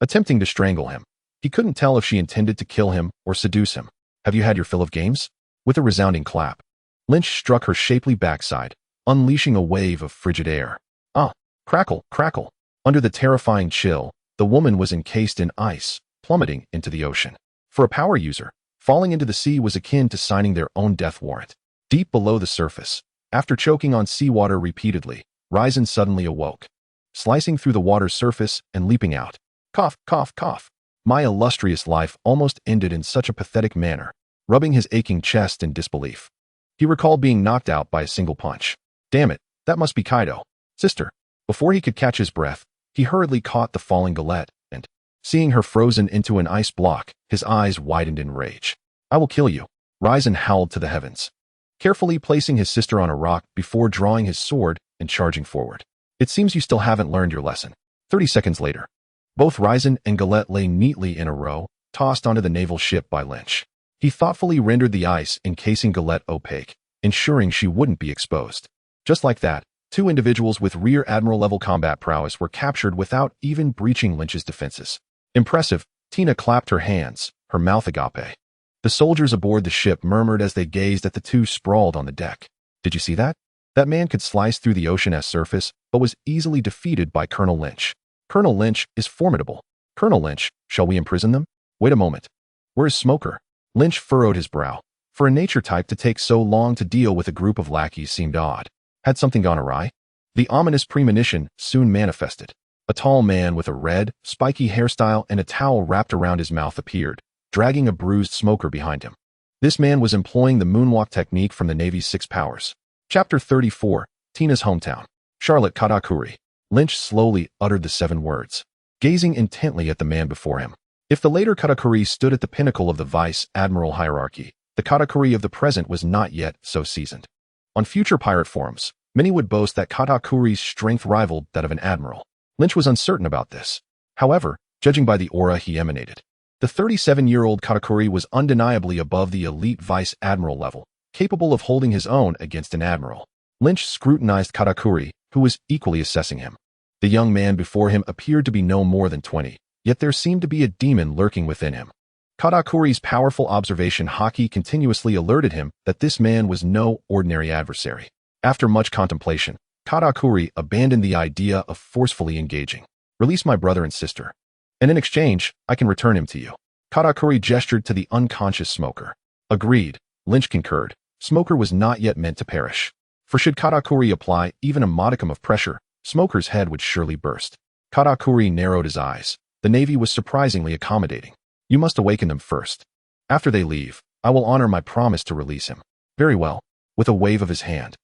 attempting to strangle him. He couldn't tell if she intended to kill him or seduce him. "Have you had your fill of games?" With a resounding clap, Lynch struck her shapely backside, unleashing a wave of frigid air. Ah! Crackle, crackle. Under the terrifying chill, the woman was encased in ice, plummeting into the ocean. For a power user, falling into the sea was akin to signing their own death warrant. Deep below the surface, after choking on seawater repeatedly, Ryzen suddenly awoke, slicing through the water's surface and leaping out. "Cough, cough, cough. My illustrious life almost ended in such a pathetic manner," rubbing his aching chest in disbelief. He recalled being knocked out by a single punch. "Damn it, that must be Kaido. Sister." Before he could catch his breath, he hurriedly caught the falling Galette, and, seeing her frozen into an ice block, his eyes widened in rage. "I will kill you," Ryzen howled to the heavens, carefully placing his sister on a rock before drawing his sword and charging forward. "It seems you still haven't learned your lesson." 30 seconds later, both Ryzen and Galette lay neatly in a row, tossed onto the naval ship by Lynch. He thoughtfully rendered the ice encasing Galette opaque, ensuring she wouldn't be exposed. Just like that, two individuals with Rear Admiral-level combat prowess were captured without even breaching Lynch's defenses. Impressive, Tina clapped her hands, her mouth agape. The soldiers aboard the ship murmured as they gazed at the two sprawled on the deck. "Did you see that? That man could slice through the ocean's surface, but was easily defeated by Colonel Lynch. Colonel Lynch is formidable. Colonel Lynch, shall we imprison them? Wait a moment. Where is Smoker?" Lynch furrowed his brow. For a nature type to take so long to deal with a group of lackeys seemed odd. Had something gone awry? The ominous premonition soon manifested. A tall man with a red, spiky hairstyle and a towel wrapped around his mouth appeared, dragging a bruised Smoker behind him. This man was employing the moonwalk technique from the Navy's 6 powers. Chapter 34, Tina's Hometown. Charlotte Katakuri. Lynch slowly uttered the 7 words, gazing intently at the man before him. If the later Katakuri stood at the pinnacle of the vice admiral hierarchy, the Katakuri of the present was not yet so seasoned. On future pirate forums, many would boast that Katakuri's strength rivaled that of an admiral. Lynch was uncertain about this. However, judging by the aura he emanated, the 37-year-old Katakuri was undeniably above the elite vice admiral level, capable of holding his own against an admiral. Lynch scrutinized Katakuri, who was equally assessing him. The young man before him appeared to be no more than 20. Yet there seemed to be a demon lurking within him. Katakuri's powerful observation Haki continuously alerted him that this man was no ordinary adversary. After much contemplation, Katakuri abandoned the idea of forcefully engaging. "Release my brother and sister, and in exchange, I can return him to you." Katakuri gestured to the unconscious Smoker. Agreed, Lynch concurred. Smoker was not yet meant to perish. For should Katakuri apply even a modicum of pressure, Smoker's head would surely burst. Katakuri narrowed his eyes. The Navy was surprisingly accommodating. "You must awaken them first. After they leave, I will honor my promise to release him." "Very well." with a wave of his hand.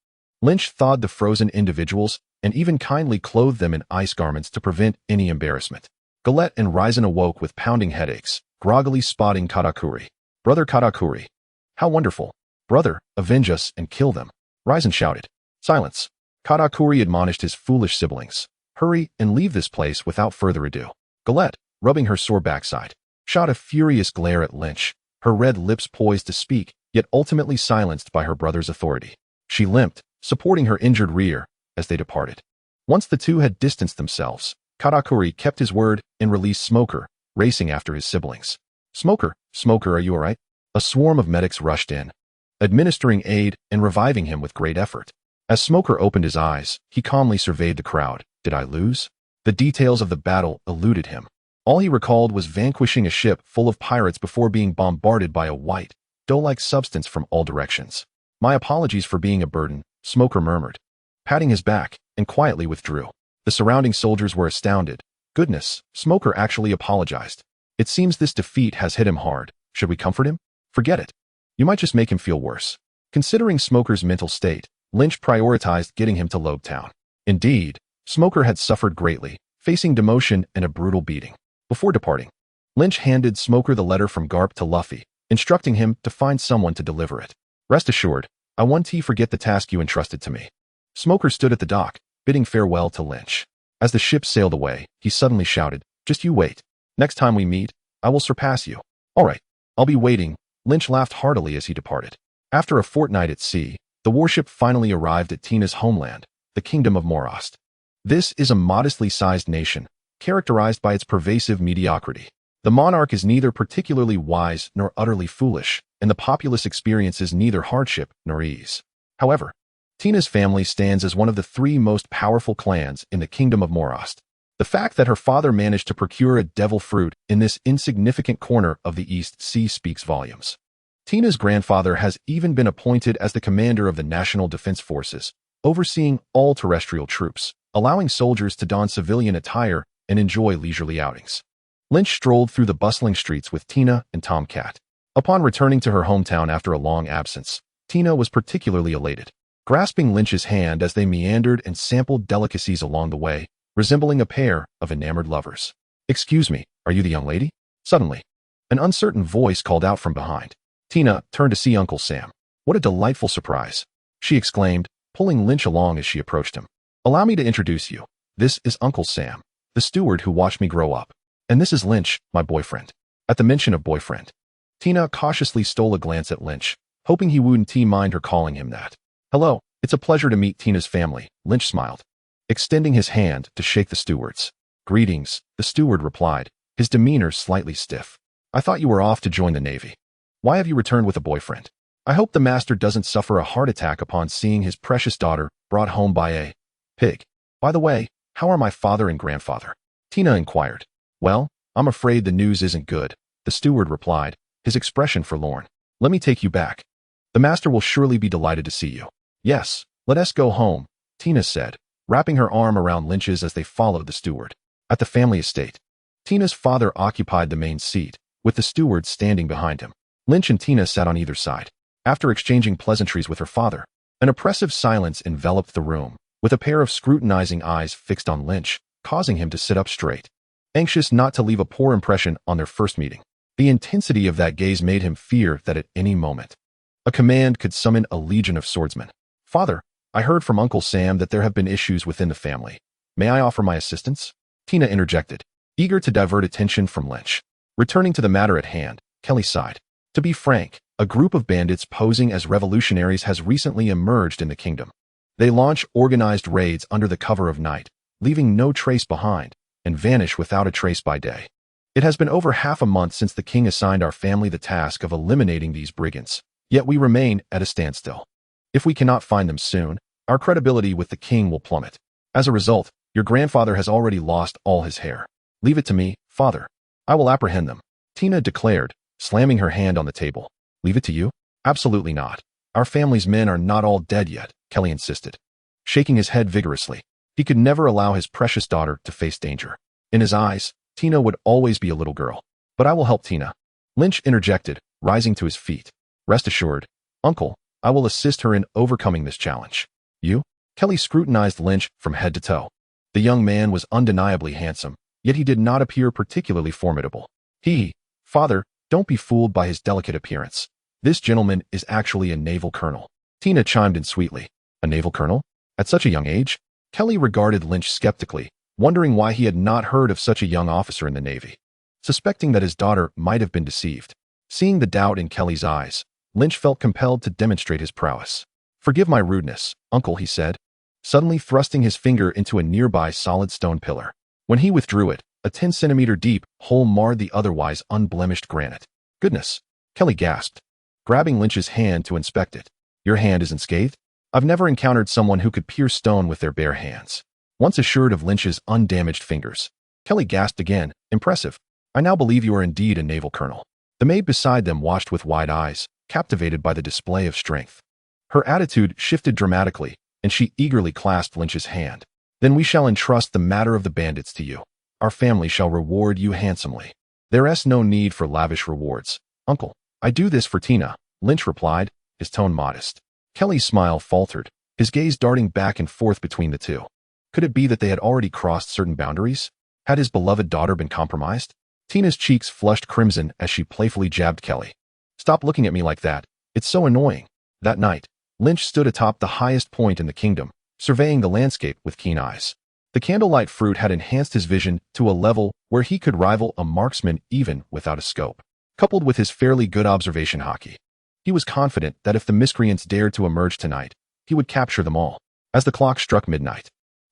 Lynch thawed the frozen individuals and even kindly clothed them in ice garments to prevent any embarrassment. Galette and Raizen awoke with pounding headaches, groggily spotting Katakuri. "Brother Katakuri. How wonderful. Brother, avenge us and kill them," Raizen shouted. "Silence." Katakuri admonished his foolish siblings. "Hurry and leave this place without further ado." Galette, rubbing her sore backside, shot a furious glare at Lynch, her red lips poised to speak, yet ultimately silenced by her brother's authority. She limped, supporting her injured rear, as they departed. Once the two had distanced themselves, Katakuri kept his word and released Smoker, racing after his siblings. "Smoker, Smoker, are you all right?" A swarm of medics rushed in, administering aid and reviving him with great effort. As Smoker opened his eyes, he calmly surveyed the crowd. Did I lose? The details of the battle eluded him. All he recalled was vanquishing a ship full of pirates before being bombarded by a white, dough-like substance from all directions. "My apologies for being a burden," Smoker murmured, patting his back, and quietly withdrew. The surrounding soldiers were astounded. "Goodness, Smoker actually apologized. It seems this defeat has hit him hard. Should we comfort him? Forget it. You might just make him feel worse." Considering Smoker's mental state, Lynch prioritized getting him to Lobe Town. Indeed, Smoker had suffered greatly, facing demotion and a brutal beating. Before departing, Lynch handed Smoker the letter from Garp to Luffy, instructing him to find someone to deliver it. "Rest assured, I won't forget the task you entrusted to me." Smoker stood at the dock, bidding farewell to Lynch. As the ship sailed away, he suddenly shouted, "Just you wait. Next time we meet, I will surpass you." "All right, I'll be waiting." Lynch laughed heartily as he departed. After a fortnight at sea, the warship finally arrived at Tina's homeland, the Kingdom of Morost. This is a modestly sized nation, characterized by its pervasive mediocrity. The monarch is neither particularly wise nor utterly foolish, and the populace experiences neither hardship nor ease. However, Tina's family stands as one of the three most powerful clans in the Kingdom of Morost. The fact that her father managed to procure a devil fruit in this insignificant corner of the East Sea speaks volumes. Tina's grandfather has even been appointed as the commander of the National Defense Forces, overseeing all terrestrial troops, allowing soldiers to don civilian attire and enjoy leisurely outings. Lynch strolled through the bustling streets with Tina and Tomcat. Upon returning to her hometown after a long absence, Tina was particularly elated, grasping Lynch's hand as they meandered and sampled delicacies along the way, resembling a pair of enamored lovers. "Excuse me, are you the young lady?" Suddenly, an uncertain voice called out from behind. Tina turned to see Uncle Sam. "What a delightful surprise," she exclaimed, pulling Lynch along as she approached him. "Allow me to introduce you. This is Uncle Sam, the steward who watched me grow up. And this is Lynch, my boyfriend." At the mention of boyfriend, Tina cautiously stole a glance at Lynch, hoping he wouldn't mind her calling him that. "Hello, it's a pleasure to meet Tina's family," Lynch smiled, extending his hand to shake the steward's. "Greetings," the steward replied, his demeanor slightly stiff. "I thought you were off to join the Navy. Why have you returned with a boyfriend? I hope the master doesn't suffer a heart attack upon seeing his precious daughter brought home by a pig. By the way, how are my father and grandfather?" Tina inquired. "Well, I'm afraid the news isn't good," the steward replied, his expression forlorn. "Let me take you back. The master will surely be delighted to see you." "Yes, let us go home," Tina said, wrapping her arm around Lynch's as they followed the steward. At the family estate, Tina's father occupied the main seat, with the steward standing behind him. Lynch and Tina sat on either side. After exchanging pleasantries with her father, an oppressive silence enveloped the room, with a pair of scrutinizing eyes fixed on Lynch, causing him to sit up straight, anxious not to leave a poor impression on their first meeting. The intensity of that gaze made him fear that at any moment, a command could summon a legion of swordsmen. "Father, I heard from Uncle Sam that there have been issues within the family. May I offer my assistance?" Tina interjected, eager to divert attention from Lynch. Returning to the matter at hand, Kelly sighed. "To be frank, a group of bandits posing as revolutionaries has recently emerged in the kingdom. They launch organized raids under the cover of night, leaving no trace behind, and vanish without a trace by day. It has been over half a month since the king assigned our family the task of eliminating these brigands, yet we remain at a standstill. If we cannot find them soon, our credibility with the king will plummet. As a result, your grandfather has already lost all his hair. Leave it to me, father. I will apprehend them," Tina declared, slamming her hand on the table. "Leave it to you? Absolutely not. Our family's men are not all dead yet," Kelly insisted, shaking his head vigorously. He could never allow his precious daughter to face danger. In his eyes, Tina would always be a little girl. "But I will help Tina," Lynch interjected, rising to his feet. "Rest assured, uncle, I will assist her in overcoming this challenge. You? Kelly scrutinized Lynch from head to toe. The young man was undeniably handsome, yet he did not appear particularly formidable. Father, don't be fooled by his delicate appearance. This gentleman is actually a naval colonel. Tina chimed in sweetly. A naval colonel? At such a young age? Kelly regarded Lynch skeptically, wondering why he had not heard of such a young officer in the Navy. Suspecting that his daughter might have been deceived. Seeing the doubt in Kelly's eyes, Lynch felt compelled to demonstrate his prowess. Forgive my rudeness, uncle, he said, suddenly thrusting his finger into a nearby solid stone pillar. When he withdrew it, a 10-centimeter deep hole marred the otherwise unblemished granite. Goodness, Kelly gasped, grabbing Lynch's hand to inspect it. Your hand isn't scathed? I've never encountered someone who could pierce stone with their bare hands. Once assured of Lynch's undamaged fingers, Kelly gasped again. Impressive. I now believe you are indeed a naval colonel. The maid beside them watched with wide eyes, captivated by the display of strength. Her attitude shifted dramatically, and she eagerly clasped Lynch's hand. Then we shall entrust the matter of the bandits to you. Our family shall reward you handsomely. There's no need for lavish rewards, uncle. I do this for Tina, Lynch replied, his tone modest. Kelly's smile faltered, his gaze darting back and forth between the two. Could it be that they had already crossed certain boundaries? Had his beloved daughter been compromised? Tina's cheeks flushed crimson as she playfully jabbed Kelly. Stop looking at me like that. It's so annoying. That night, Lynch stood atop the highest point in the kingdom, surveying the landscape with keen eyes. The Candlelight Fruit had enhanced his vision to a level where he could rival a marksman even without a scope. Coupled with his fairly good observation Haki, he was confident that if the miscreants dared to emerge tonight, he would capture them all. As the clock struck midnight,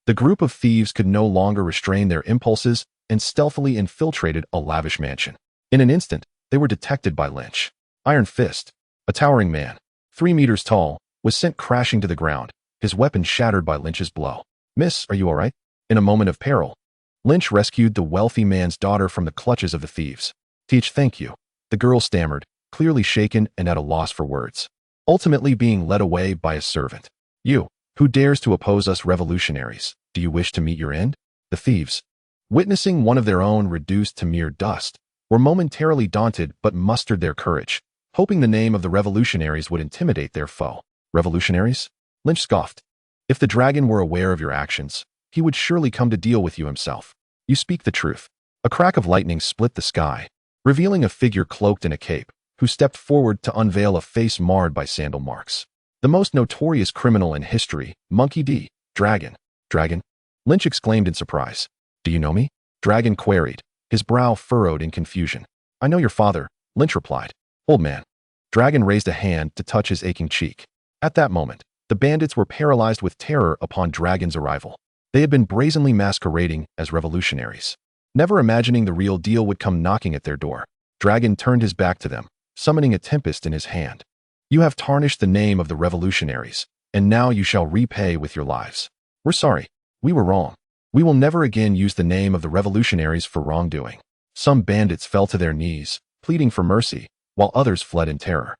the group of thieves could no longer restrain their impulses and stealthily infiltrated a lavish mansion. In an instant, they were detected by Lynch. Iron Fist, a towering man, 3 meters tall, was sent crashing to the ground, his weapon shattered by Lynch's blow. Miss, are you all right? In a moment of peril, Lynch rescued the wealthy man's daughter from the clutches of the thieves. Thank you. The girl stammered, clearly shaken and at a loss for words, ultimately being led away by a servant. You, who dares to oppose us revolutionaries, do you wish to meet your end? The thieves, witnessing one of their own reduced to mere dust, were momentarily daunted but mustered their courage, hoping the name of the revolutionaries would intimidate their foe. Revolutionaries? Lynch scoffed. If the dragon were aware of your actions, he would surely come to deal with you himself. You speak the truth. A crack of lightning split the sky, revealing a figure cloaked in a cape, who stepped forward to unveil a face marred by sandal marks. The most notorious criminal in history, Monkey D. Dragon. Dragon? Lynch exclaimed in surprise. Do you know me? Dragon queried, his brow furrowed in confusion. I know your father, Lynch replied. Old man. Dragon raised a hand to touch his aching cheek. At that moment, the bandits were paralyzed with terror upon Dragon's arrival. They had been brazenly masquerading as revolutionaries. Never imagining the real deal would come knocking at their door, Dragon turned his back to them, summoning a tempest in his hand. You have tarnished the name of the revolutionaries, and now you shall repay with your lives. We're sorry. We were wrong. We will never again use the name of the revolutionaries for wrongdoing. Some bandits fell to their knees, pleading for mercy, while others fled in terror.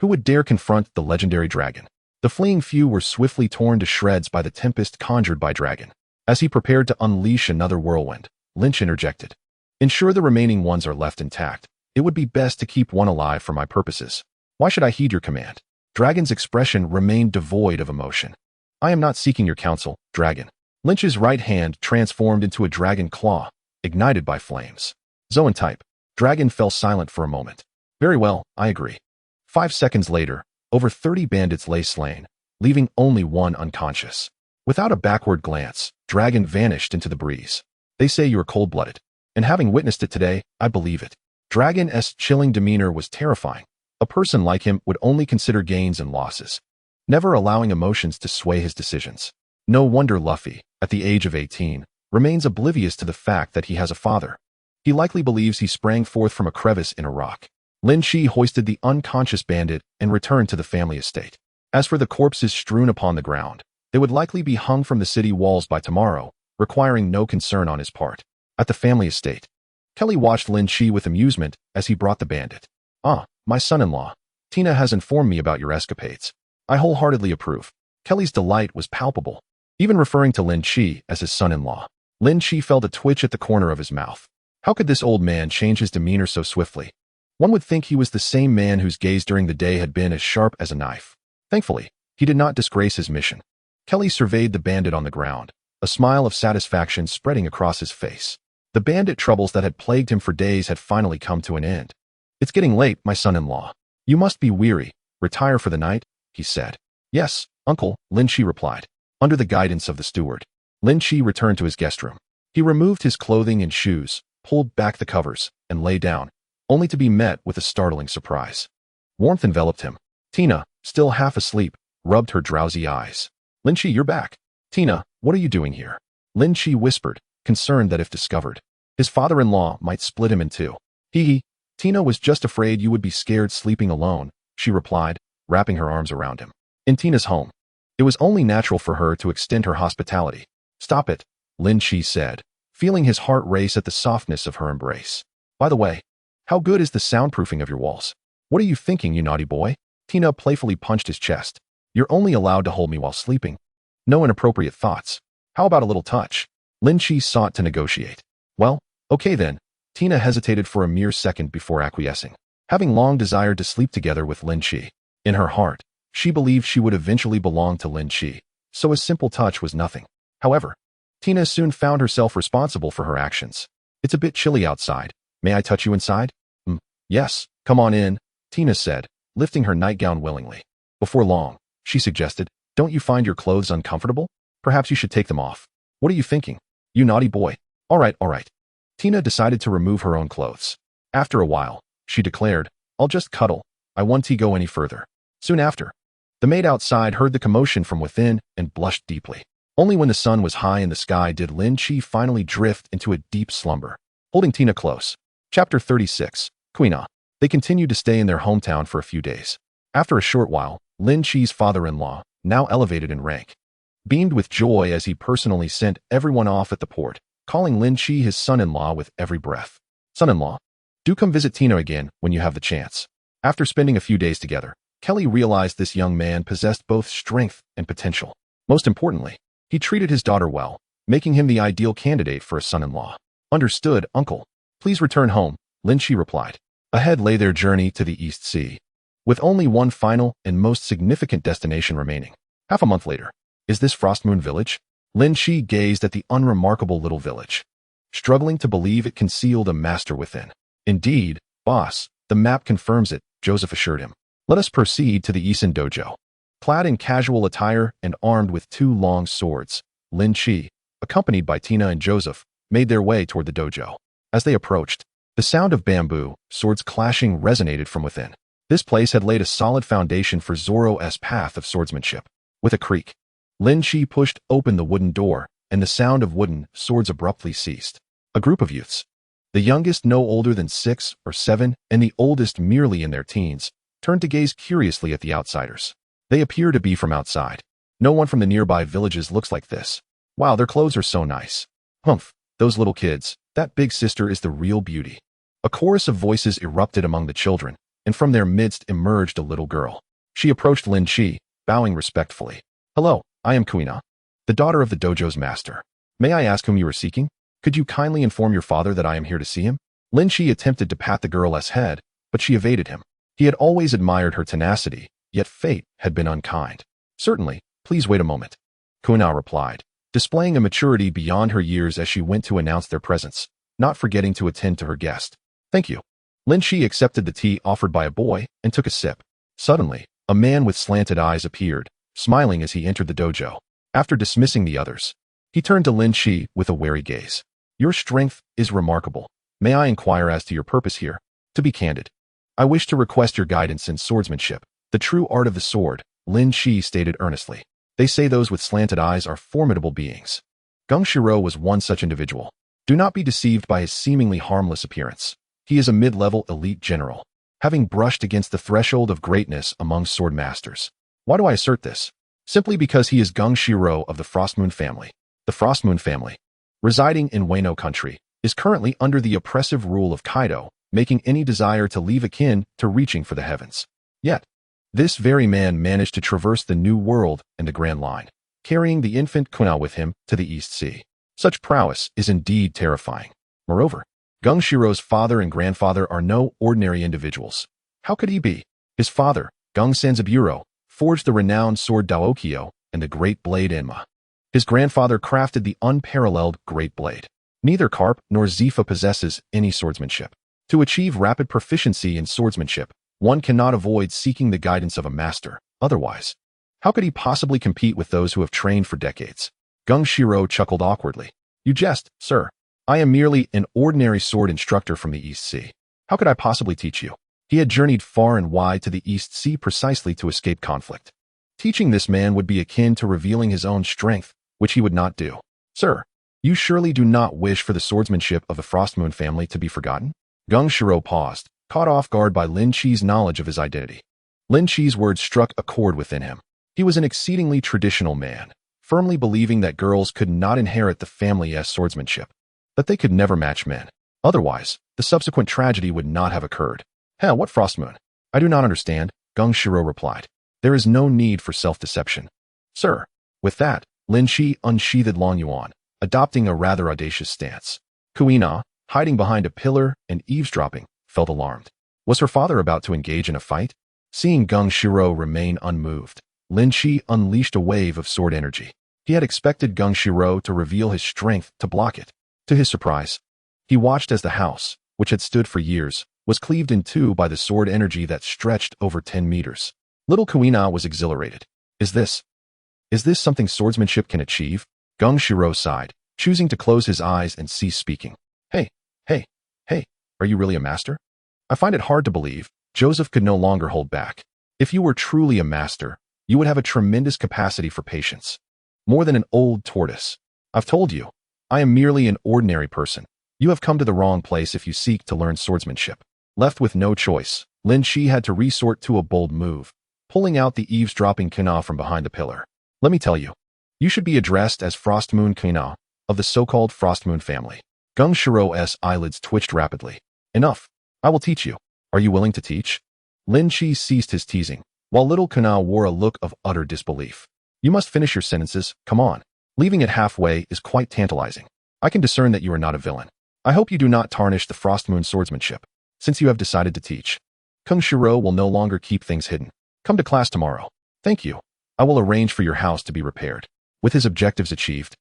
Who would dare confront the legendary dragon? The fleeing few were swiftly torn to shreds by the tempest conjured by Dragon. As he prepared to unleash another whirlwind, Lynch interjected. Ensure the remaining ones are left intact. It would be best to keep one alive for my purposes. Why should I heed your command? Dragon's expression remained devoid of emotion. I am not seeking your counsel, Dragon. Lynch's right hand transformed into a dragon claw, ignited by flames. Zoan type. Dragon fell silent for a moment. Very well, I agree. 5 seconds later, over 30 bandits lay slain, leaving only one unconscious. Without a backward glance, Dragon vanished into the breeze. They say you are cold-blooded, and having witnessed it today, I believe it. Dragon's chilling demeanor was terrifying. A person like him would only consider gains and losses, never allowing emotions to sway his decisions. No wonder Luffy, at the age of 18, remains oblivious to the fact that he has a father. He likely believes he sprang forth from a crevice in a rock. Lynch hoisted the unconscious bandit and returned to the family estate. As for the corpses strewn upon the ground, they would likely be hung from the city walls by tomorrow, requiring no concern on his part. At the family estate, Kelly watched Lynch with amusement as he brought the bandit. Ah, my son-in-law. Tina has informed me about your escapades. I wholeheartedly approve. Kelly's delight was palpable. Even referring to Lynch as his son-in-law, Lynch felt a twitch at the corner of his mouth. How could this old man change his demeanor so swiftly? One would think he was the same man whose gaze during the day had been as sharp as a knife. Thankfully, he did not disgrace his mission. Kelly surveyed the bandit on the ground, a smile of satisfaction spreading across his face. The bandit troubles that had plagued him for days had finally come to an end. It's getting late, my son-in-law. You must be weary. Retire for the night, he said. Yes, uncle, Lynch replied. Under the guidance of the steward, Lynch returned to his guest room. He removed his clothing and shoes, pulled back the covers, and lay down, only to be met with a startling surprise. Warmth enveloped him. Tina, still half asleep, rubbed her drowsy eyes. Lynch, you're back. Tina, what are you doing here? Lynch whispered, concerned that if discovered, his father-in-law might split him in two. Tina was just afraid you would be scared sleeping alone, she replied, wrapping her arms around him. In Tina's home, it was only natural for her to extend her hospitality. Stop it, Lynch said, feeling his heart race at the softness of her embrace. By the way, how good is the soundproofing of your walls? What are you thinking, you naughty boy? Tina playfully punched his chest. You're only allowed to hold me while sleeping. No inappropriate thoughts. How about a little touch? Lynch sought to negotiate. Well, okay then. Tina hesitated for a mere second before acquiescing. Having long desired to sleep together with Lynch, in her heart, she believed she would eventually belong to Lynch, so a simple touch was nothing. However, Tina soon found herself responsible for her actions. It's a bit chilly outside. May I touch you inside? Yes, come on in, Tina said, lifting her nightgown willingly. Before long, she suggested, don't you find your clothes uncomfortable? Perhaps you should take them off. What are you thinking? You naughty boy. All right. Tina decided to remove her own clothes. After a while, she declared, I'll just cuddle. I won't go any further. Soon after, the maid outside heard the commotion from within and blushed deeply. Only when the sun was high in the sky did Lynch finally drift into a deep slumber, holding Tina close. Chapter 36, Quina. They continued to stay in their hometown for a few days. After a short while, Lynch's father-in-law, now elevated in rank, beamed with joy as he personally sent everyone off at the port, calling Lynch his son-in-law with every breath. Son-in-law, do come visit Tina again when you have the chance. After spending a few days together, Kelly realized this young man possessed both strength and potential. Most importantly, he treated his daughter well, making him the ideal candidate for a son-in-law. Understood, uncle. Please return home, Lynch replied. Ahead lay their journey to the East Sea, with only one final and most significant destination remaining. Half a month later, is this Frostmoon Village? Lynch gazed at the unremarkable little village, struggling to believe it concealed a master within. Indeed, boss, the map confirms it, Joseph assured him. Let us proceed to the Isen dojo. Clad in casual attire and armed with two long swords, Lynch, accompanied by Tina and Joseph, made their way toward the dojo. As they approached, the sound of bamboo, swords clashing resonated from within. This place had laid a solid foundation for Zoro's path of swordsmanship. With a creak, Lynch pushed open the wooden door, and the sound of wooden swords abruptly ceased. A group of youths, the youngest no older than 6 or 7, and the oldest merely in their teens, turned to gaze curiously at the outsiders. They appear to be from outside. No one from the nearby villages looks like this. Wow, their clothes are so nice. Humph, those little kids, that big sister is the real beauty. A chorus of voices erupted among the children, and from their midst emerged a little girl. She approached Lynch, bowing respectfully. Hello, I am Quina, the daughter of the dojo's master. May I ask whom you are seeking? Could you kindly inform your father that I am here to see him? Lynch attempted to pat the girl's head, but she evaded him. He had always admired her tenacity, yet fate had been unkind. Certainly, please wait a moment, Quina replied, displaying a maturity beyond her years as she went to announce their presence, not forgetting to attend to her guest. Thank you. Lynch accepted the tea offered by a boy and took a sip. Suddenly, a man with slanted eyes appeared, smiling as he entered the dojo. After dismissing the others, he turned to Lynch with a wary gaze. Your strength is remarkable. May I inquire as to your purpose here? To be candid, I wish to request your guidance in swordsmanship, the true art of the sword, Lynch stated earnestly. They say those with slanted eyes are formidable beings. Gungshiro was one such individual. Do not be deceived by his seemingly harmless appearance. He is a mid-level elite general, having brushed against the threshold of greatness among sword masters. Why do I assert this? Simply because he is Gungshiro of the Frostmoon family. The Frostmoon family, residing in Wano country, is currently under the oppressive rule of Kaido, making any desire to leave akin to reaching for the heavens. Yet, this very man managed to traverse the New World and the Grand Line, carrying the infant Quina with him to the East Sea. Such prowess is indeed terrifying. Moreover, Gungshiro's father and grandfather are no ordinary individuals. How could he be? His father, Gung Sanzaburo, forged the renowned sword Daokyo and the great blade Enma. His grandfather crafted the unparalleled great blade. Neither Karp nor Zifa possesses any swordsmanship. To achieve rapid proficiency in swordsmanship, one cannot avoid seeking the guidance of a master. Otherwise, how could he possibly compete with those who have trained for decades? Gung Shiro chuckled awkwardly. You jest, sir. I am merely an ordinary sword instructor from the East Sea. How could I possibly teach you? He had journeyed far and wide to the East Sea precisely to escape conflict. Teaching this man would be akin to revealing his own strength, which he would not do. Sir, you surely do not wish for the swordsmanship of the Frostmoon family to be forgotten? Gung Shiro paused, caught off guard by Lin Chi's knowledge of his identity. Lin Chi's words struck a chord within him. He was an exceedingly traditional man, firmly believing that girls could not inherit the family's swordsmanship, that they could never match men. Otherwise, the subsequent tragedy would not have occurred. Hell, what Frostmoon? I do not understand, Gung Shiro replied. There is no need for self-deception. Sir. With that, Lin Chi unsheathed Long Yuan, adopting a rather audacious stance. Kuina, hiding behind a pillar and eavesdropping, felt alarmed. Was her father about to engage in a fight? Seeing Gung Shiro remain unmoved, Lin Chi unleashed a wave of sword energy. He had expected Gung Shiro to reveal his strength to block it. To his surprise, he watched as the house, which had stood for years, was cleaved in two by the sword energy that stretched over 10 meters. Little Kuina was exhilarated. Is this something swordsmanship can achieve? Gung Shiro sighed, choosing to close his eyes and cease speaking. Hey, are you really a master? I find it hard to believe. Joseph could no longer hold back. If you were truly a master, you would have a tremendous capacity for patience. More than an old tortoise. I've told you, I am merely an ordinary person. You have come to the wrong place if you seek to learn swordsmanship. Left with no choice, Lin Chi had to resort to a bold move, pulling out the eavesdropping Kina from behind the pillar. Let me tell you, you should be addressed as Frostmoon Kina, of the so-called Frostmoon family. Gung Shiro's eyelids twitched rapidly. Enough. I will teach you. Are you willing to teach? Lin Chi ceased his teasing, while little Kina wore a look of utter disbelief. You must finish your sentences, come on. Leaving it halfway is quite tantalizing. I can discern that you are not a villain. I hope you do not tarnish the Frostmoon swordsmanship, since you have decided to teach. Gung Shiro will no longer keep things hidden. Come to class tomorrow. Thank you. I will arrange for your house to be repaired. With his objectives achieved,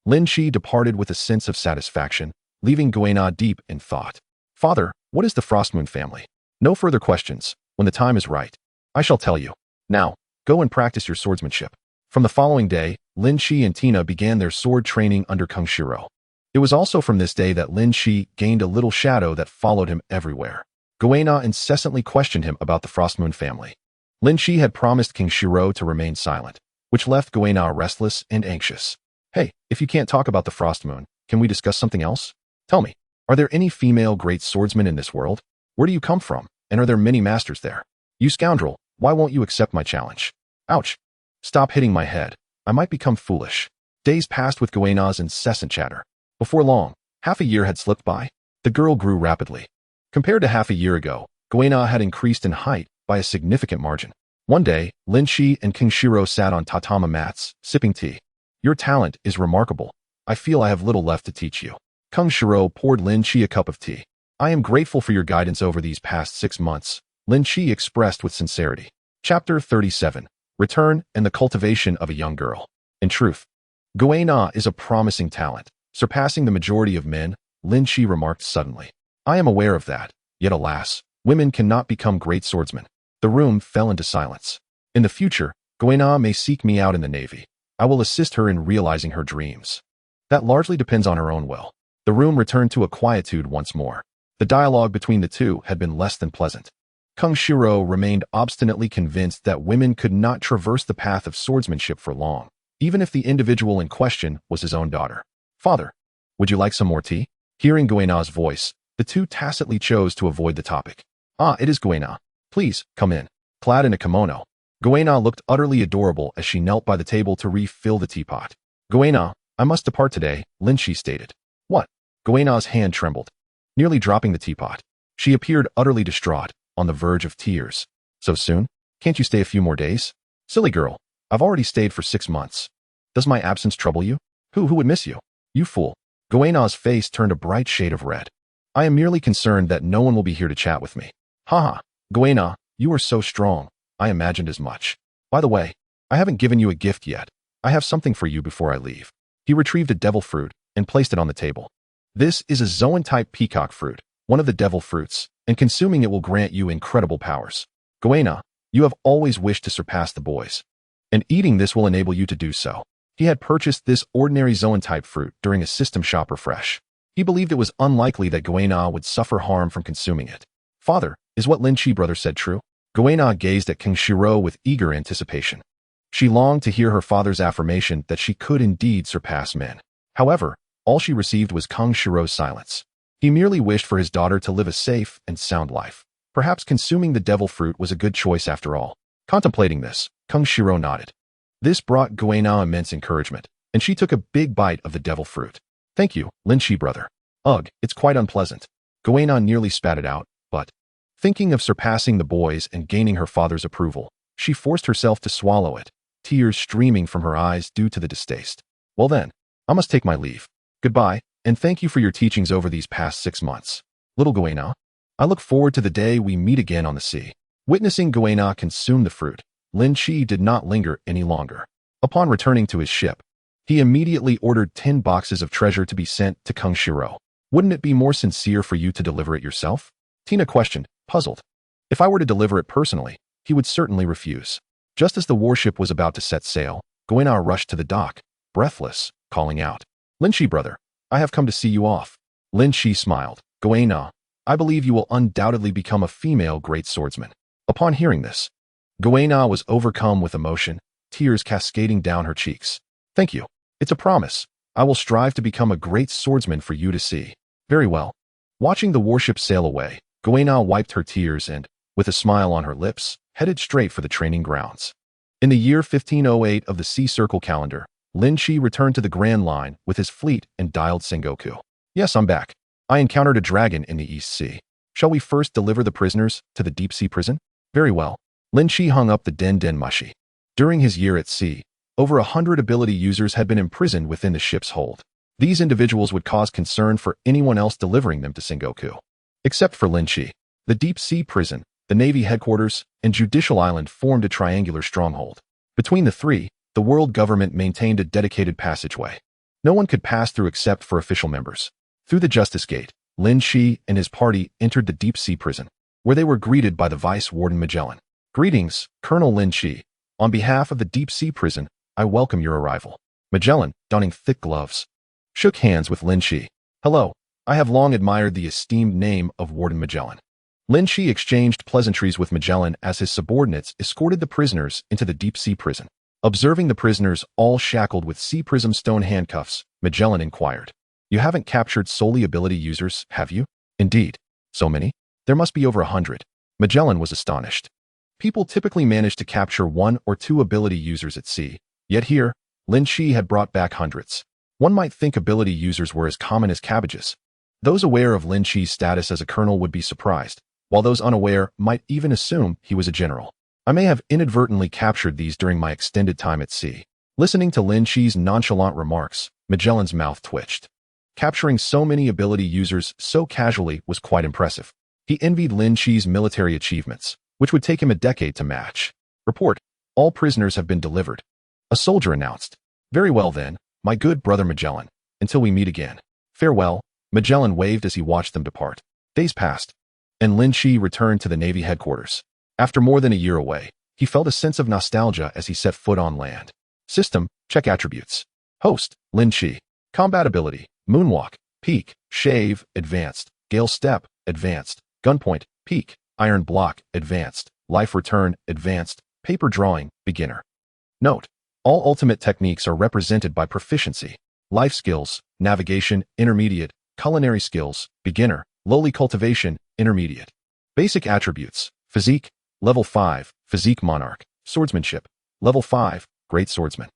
Lin Chi departed with a sense of satisfaction, leaving Guena deep in thought. Father, what is the Frostmoon family? No further questions. When the time is right, I shall tell you. Now, go and practice your swordsmanship. From the following day, Lin Chi and Tina began their sword training under Gung Shiro. It was also from this day that Lin Chi gained a little shadow that followed him everywhere. Guena incessantly questioned him about the Frostmoon family. Lin Chi had promised King Shiro to remain silent, which left Guena restless and anxious. Hey, if you can't talk about the Frostmoon, can we discuss something else? Tell me, are there any female great swordsmen in this world? Where do you come from, and are there many masters there? You scoundrel, why won't you accept my challenge? Ouch. Stop hitting my head. I might become foolish. Days passed with Guena's incessant chatter. Before long, half a year had slipped by. The girl grew rapidly. Compared to half a year ago, Guena had increased in height by a significant margin. One day, Lin Chi and King Shiro sat on tatama mats, sipping tea. Your talent is remarkable. I feel I have little left to teach you. King Shiro poured Lin Chi a cup of tea. I am grateful for your guidance over these past 6 months, Lin Chi expressed with sincerity. Chapter 37. Return and the Cultivation of a Young Girl. In truth, Guena is a promising talent, surpassing the majority of men, Lin Chi remarked suddenly. I am aware of that, yet alas, women cannot become great swordsmen. The room fell into silence. In the future, Guena may seek me out in the Navy. I will assist her in realizing her dreams. That largely depends on her own will. The room returned to a quietude once more. The dialogue between the two had been less than pleasant. King Shiro remained obstinately convinced that women could not traverse the path of swordsmanship for long, even if the individual in question was his own daughter. Father, would you like some more tea? Hearing Guena's voice, the two tacitly chose to avoid the topic. Ah, it is Guena. Please, come in. Clad in a kimono, Guena looked utterly adorable as she knelt by the table to refill the teapot. Guena, I must depart today, Lin Chi stated. What? Guena's hand trembled, nearly dropping the teapot. She appeared utterly distraught, on the verge of tears. So soon? Can't you stay a few more days? Silly girl, I've already stayed for 6 months. Does my absence trouble you? Who would miss you? You fool. Guena's face turned a bright shade of red. I am merely concerned that no one will be here to chat with me. Haha, Guena, you are so strong. I imagined as much. By the way, I haven't given you a gift yet. I have something for you before I leave. He retrieved a devil fruit and placed it on the table. This is a Zoan-type peacock fruit, one of the devil fruits, and consuming it will grant you incredible powers. Goena, you have always wished to surpass the boys, and eating this will enable you to do so. He had purchased this ordinary Zoan-type fruit during a system shop refresh. He believed it was unlikely that Goena would suffer harm from consuming it. Father, is what Lynch brother said true? Goena gazed at King Shiro with eager anticipation. She longed to hear her father's affirmation that she could indeed surpass men. However, all she received was Kung Shiro's silence. He merely wished for his daughter to live a safe and sound life. Perhaps consuming the devil fruit was a good choice after all. Contemplating this, Kung Shiro nodded. This brought Goena immense encouragement, and she took a big bite of the devil fruit. Thank you, Lynch brother. Ugh, it's quite unpleasant. Goena nearly spat it out, but thinking of surpassing the boys and gaining her father's approval, she forced herself to swallow it, tears streaming from her eyes due to the distaste. Well then, I must take my leave. Goodbye, and thank you for your teachings over these past 6 months. Little Goena, I look forward to the day we meet again on the sea. Witnessing Goena consume the fruit, Lynch did not linger any longer. Upon returning to his ship, he immediately ordered 10 boxes of treasure to be sent to Kung Shiro. Wouldn't it be more sincere for you to deliver it yourself? Tina questioned, puzzled. If I were to deliver it personally, he would certainly refuse. Just as the warship was about to set sail, Goena rushed to the dock, breathless, calling out, Lynch brother, I have come to see you off. Lynch smiled. Goena, I believe you will undoubtedly become a female great swordsman. Upon hearing this, Goena was overcome with emotion, tears cascading down her cheeks. Thank you. It's a promise. I will strive to become a great swordsman for you to see. Very well. Watching the warship sail away, Goena wiped her tears and, with a smile on her lips, headed straight for the training grounds. In the year 1508 of the Sea Circle calendar, Lynch returned to the Grand Line with his fleet and dialed Sengoku. Yes, I'm back. I encountered a dragon in the East Sea. Shall we first deliver the prisoners to the deep sea prison? Very well. Lynch hung up the Den Mushi. During his year at sea, over 100 ability users had been imprisoned within the ship's hold. These individuals would cause concern for anyone else delivering them to Sengoku. Except for Lynch, the deep sea prison, the Navy headquarters, and Judicial Island formed a triangular stronghold. Between the three, the world government maintained a dedicated passageway. No one could pass through except for official members. Through the Justice Gate, Lynch and his party entered the deep sea prison, where they were greeted by the Vice Warden Magellan. Greetings, Colonel Lynch. On behalf of the deep sea prison, I welcome your arrival. Magellan, donning thick gloves, shook hands with Lynch. Hello, I have long admired the esteemed name of Warden Magellan. Lynch exchanged pleasantries with Magellan as his subordinates escorted the prisoners into the deep sea prison. Observing the prisoners all shackled with sea prism stone handcuffs, Magellan inquired, You haven't captured solely ability users, have you? Indeed. So many? There must be over 100. Magellan was astonished. People typically manage to capture 1 or 2 ability users at sea, yet here, Lynch had brought back hundreds. One might think ability users were as common as cabbages. Those aware of Lynch's status as a colonel would be surprised, while those unaware might even assume he was a general. I may have inadvertently captured these during my extended time at sea. Listening to Lynch's nonchalant remarks, Magellan's mouth twitched. Capturing so many ability users so casually was quite impressive. He envied Lynch's military achievements, which would take him a decade to match. Report, all prisoners have been delivered. A soldier announced. Very well then, my good brother Magellan, until we meet again. Farewell, Magellan waved as he watched them depart. Days passed, and Lynch returned to the Navy headquarters. After more than a year away, he felt a sense of nostalgia as he set foot on land. System, check attributes. Host, Lynch. Combat ability, Moonwalk, Peak, Shave, Advanced, Gale Step, Advanced, Gunpoint, Peak, Iron Block, Advanced, Life Return, Advanced, Paper Drawing, Beginner. Note, all ultimate techniques are represented by proficiency. Life skills, Navigation, Intermediate, Culinary skills, Beginner, Lowly Cultivation, Intermediate. Basic attributes, Physique, Level 5, Physique Monarch, Swordsmanship, Level 5, Great Swordsman.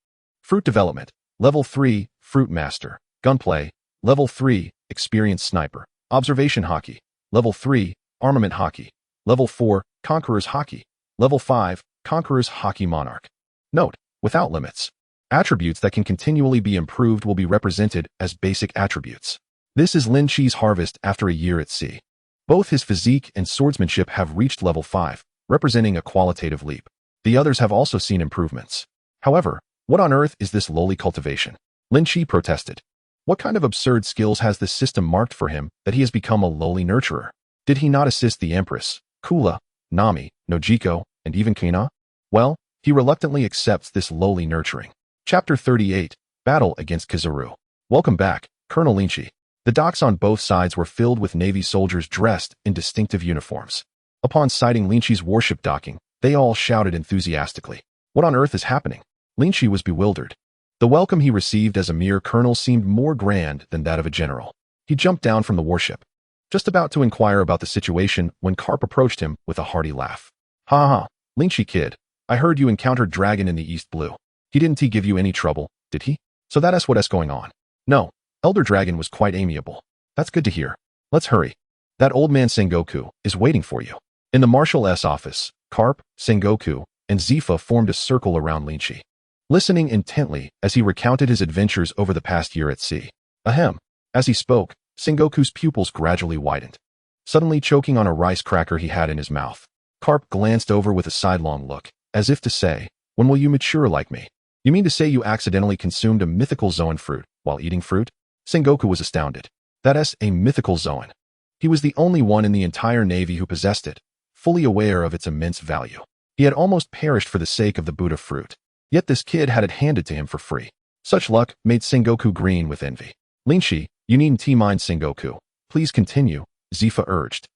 Fruit Development, Level 3, Fruit Master, Gunplay, Level 3, Experienced Sniper, Observation Haki, Level 3, Armament Haki, Level 4, Conqueror's Haki, Level 5, Conqueror's Haki Monarch. Note, without limits. Attributes that can continually be improved will be represented as basic attributes. This is Lynch's harvest after a year at sea. Both his physique and swordsmanship have reached level 5, representing a qualitative leap. The others have also seen improvements. However, what on earth is this lowly cultivation? Lynch protested. What kind of absurd skills has this system marked for him that he has become a lowly nurturer? Did he not assist the Empress, Kula, Nami, Nojiko, and even Kina? Well, he reluctantly accepts this lowly nurturing. Chapter 38, Battle against Kizaru. Welcome back, Colonel Lynch. The docks on both sides were filled with Navy soldiers dressed in distinctive uniforms. Upon sighting Lynch's warship docking, they all shouted enthusiastically. What on earth is happening? Lynch was bewildered. The welcome he received as a mere colonel seemed more grand than that of a general. He jumped down from the warship, just about to inquire about the situation when Carp approached him with a hearty laugh. Ha ha, Lynch kid, I heard you encountered Dragon in the East Blue. Didn't he give you any trouble, did he? So that's what's going on. No, Elder Dragon was quite amiable. That's good to hear. Let's hurry. That old man Sengoku is waiting for you. In the Marshal's office, Carp, Sengoku, and Zifa formed a circle around Lynch, listening intently as he recounted his adventures over the past year at sea. Ahem. As he spoke, Sengoku's pupils gradually widened, suddenly choking on a rice cracker he had in his mouth. Carp glanced over with a sidelong look, as if to say, when will you mature like me? You mean to say you accidentally consumed a mythical Zoan fruit while eating fruit? Sengoku was astounded. That's a mythical Zoan. He was the only one in the entire Navy who possessed it, fully aware of its immense value. He had almost perished for the sake of the Buddha fruit. Yet this kid had it handed to him for free. Such luck made Sengoku green with envy. Lynch, you needn't mind Sengoku. Please continue, Zifa urged,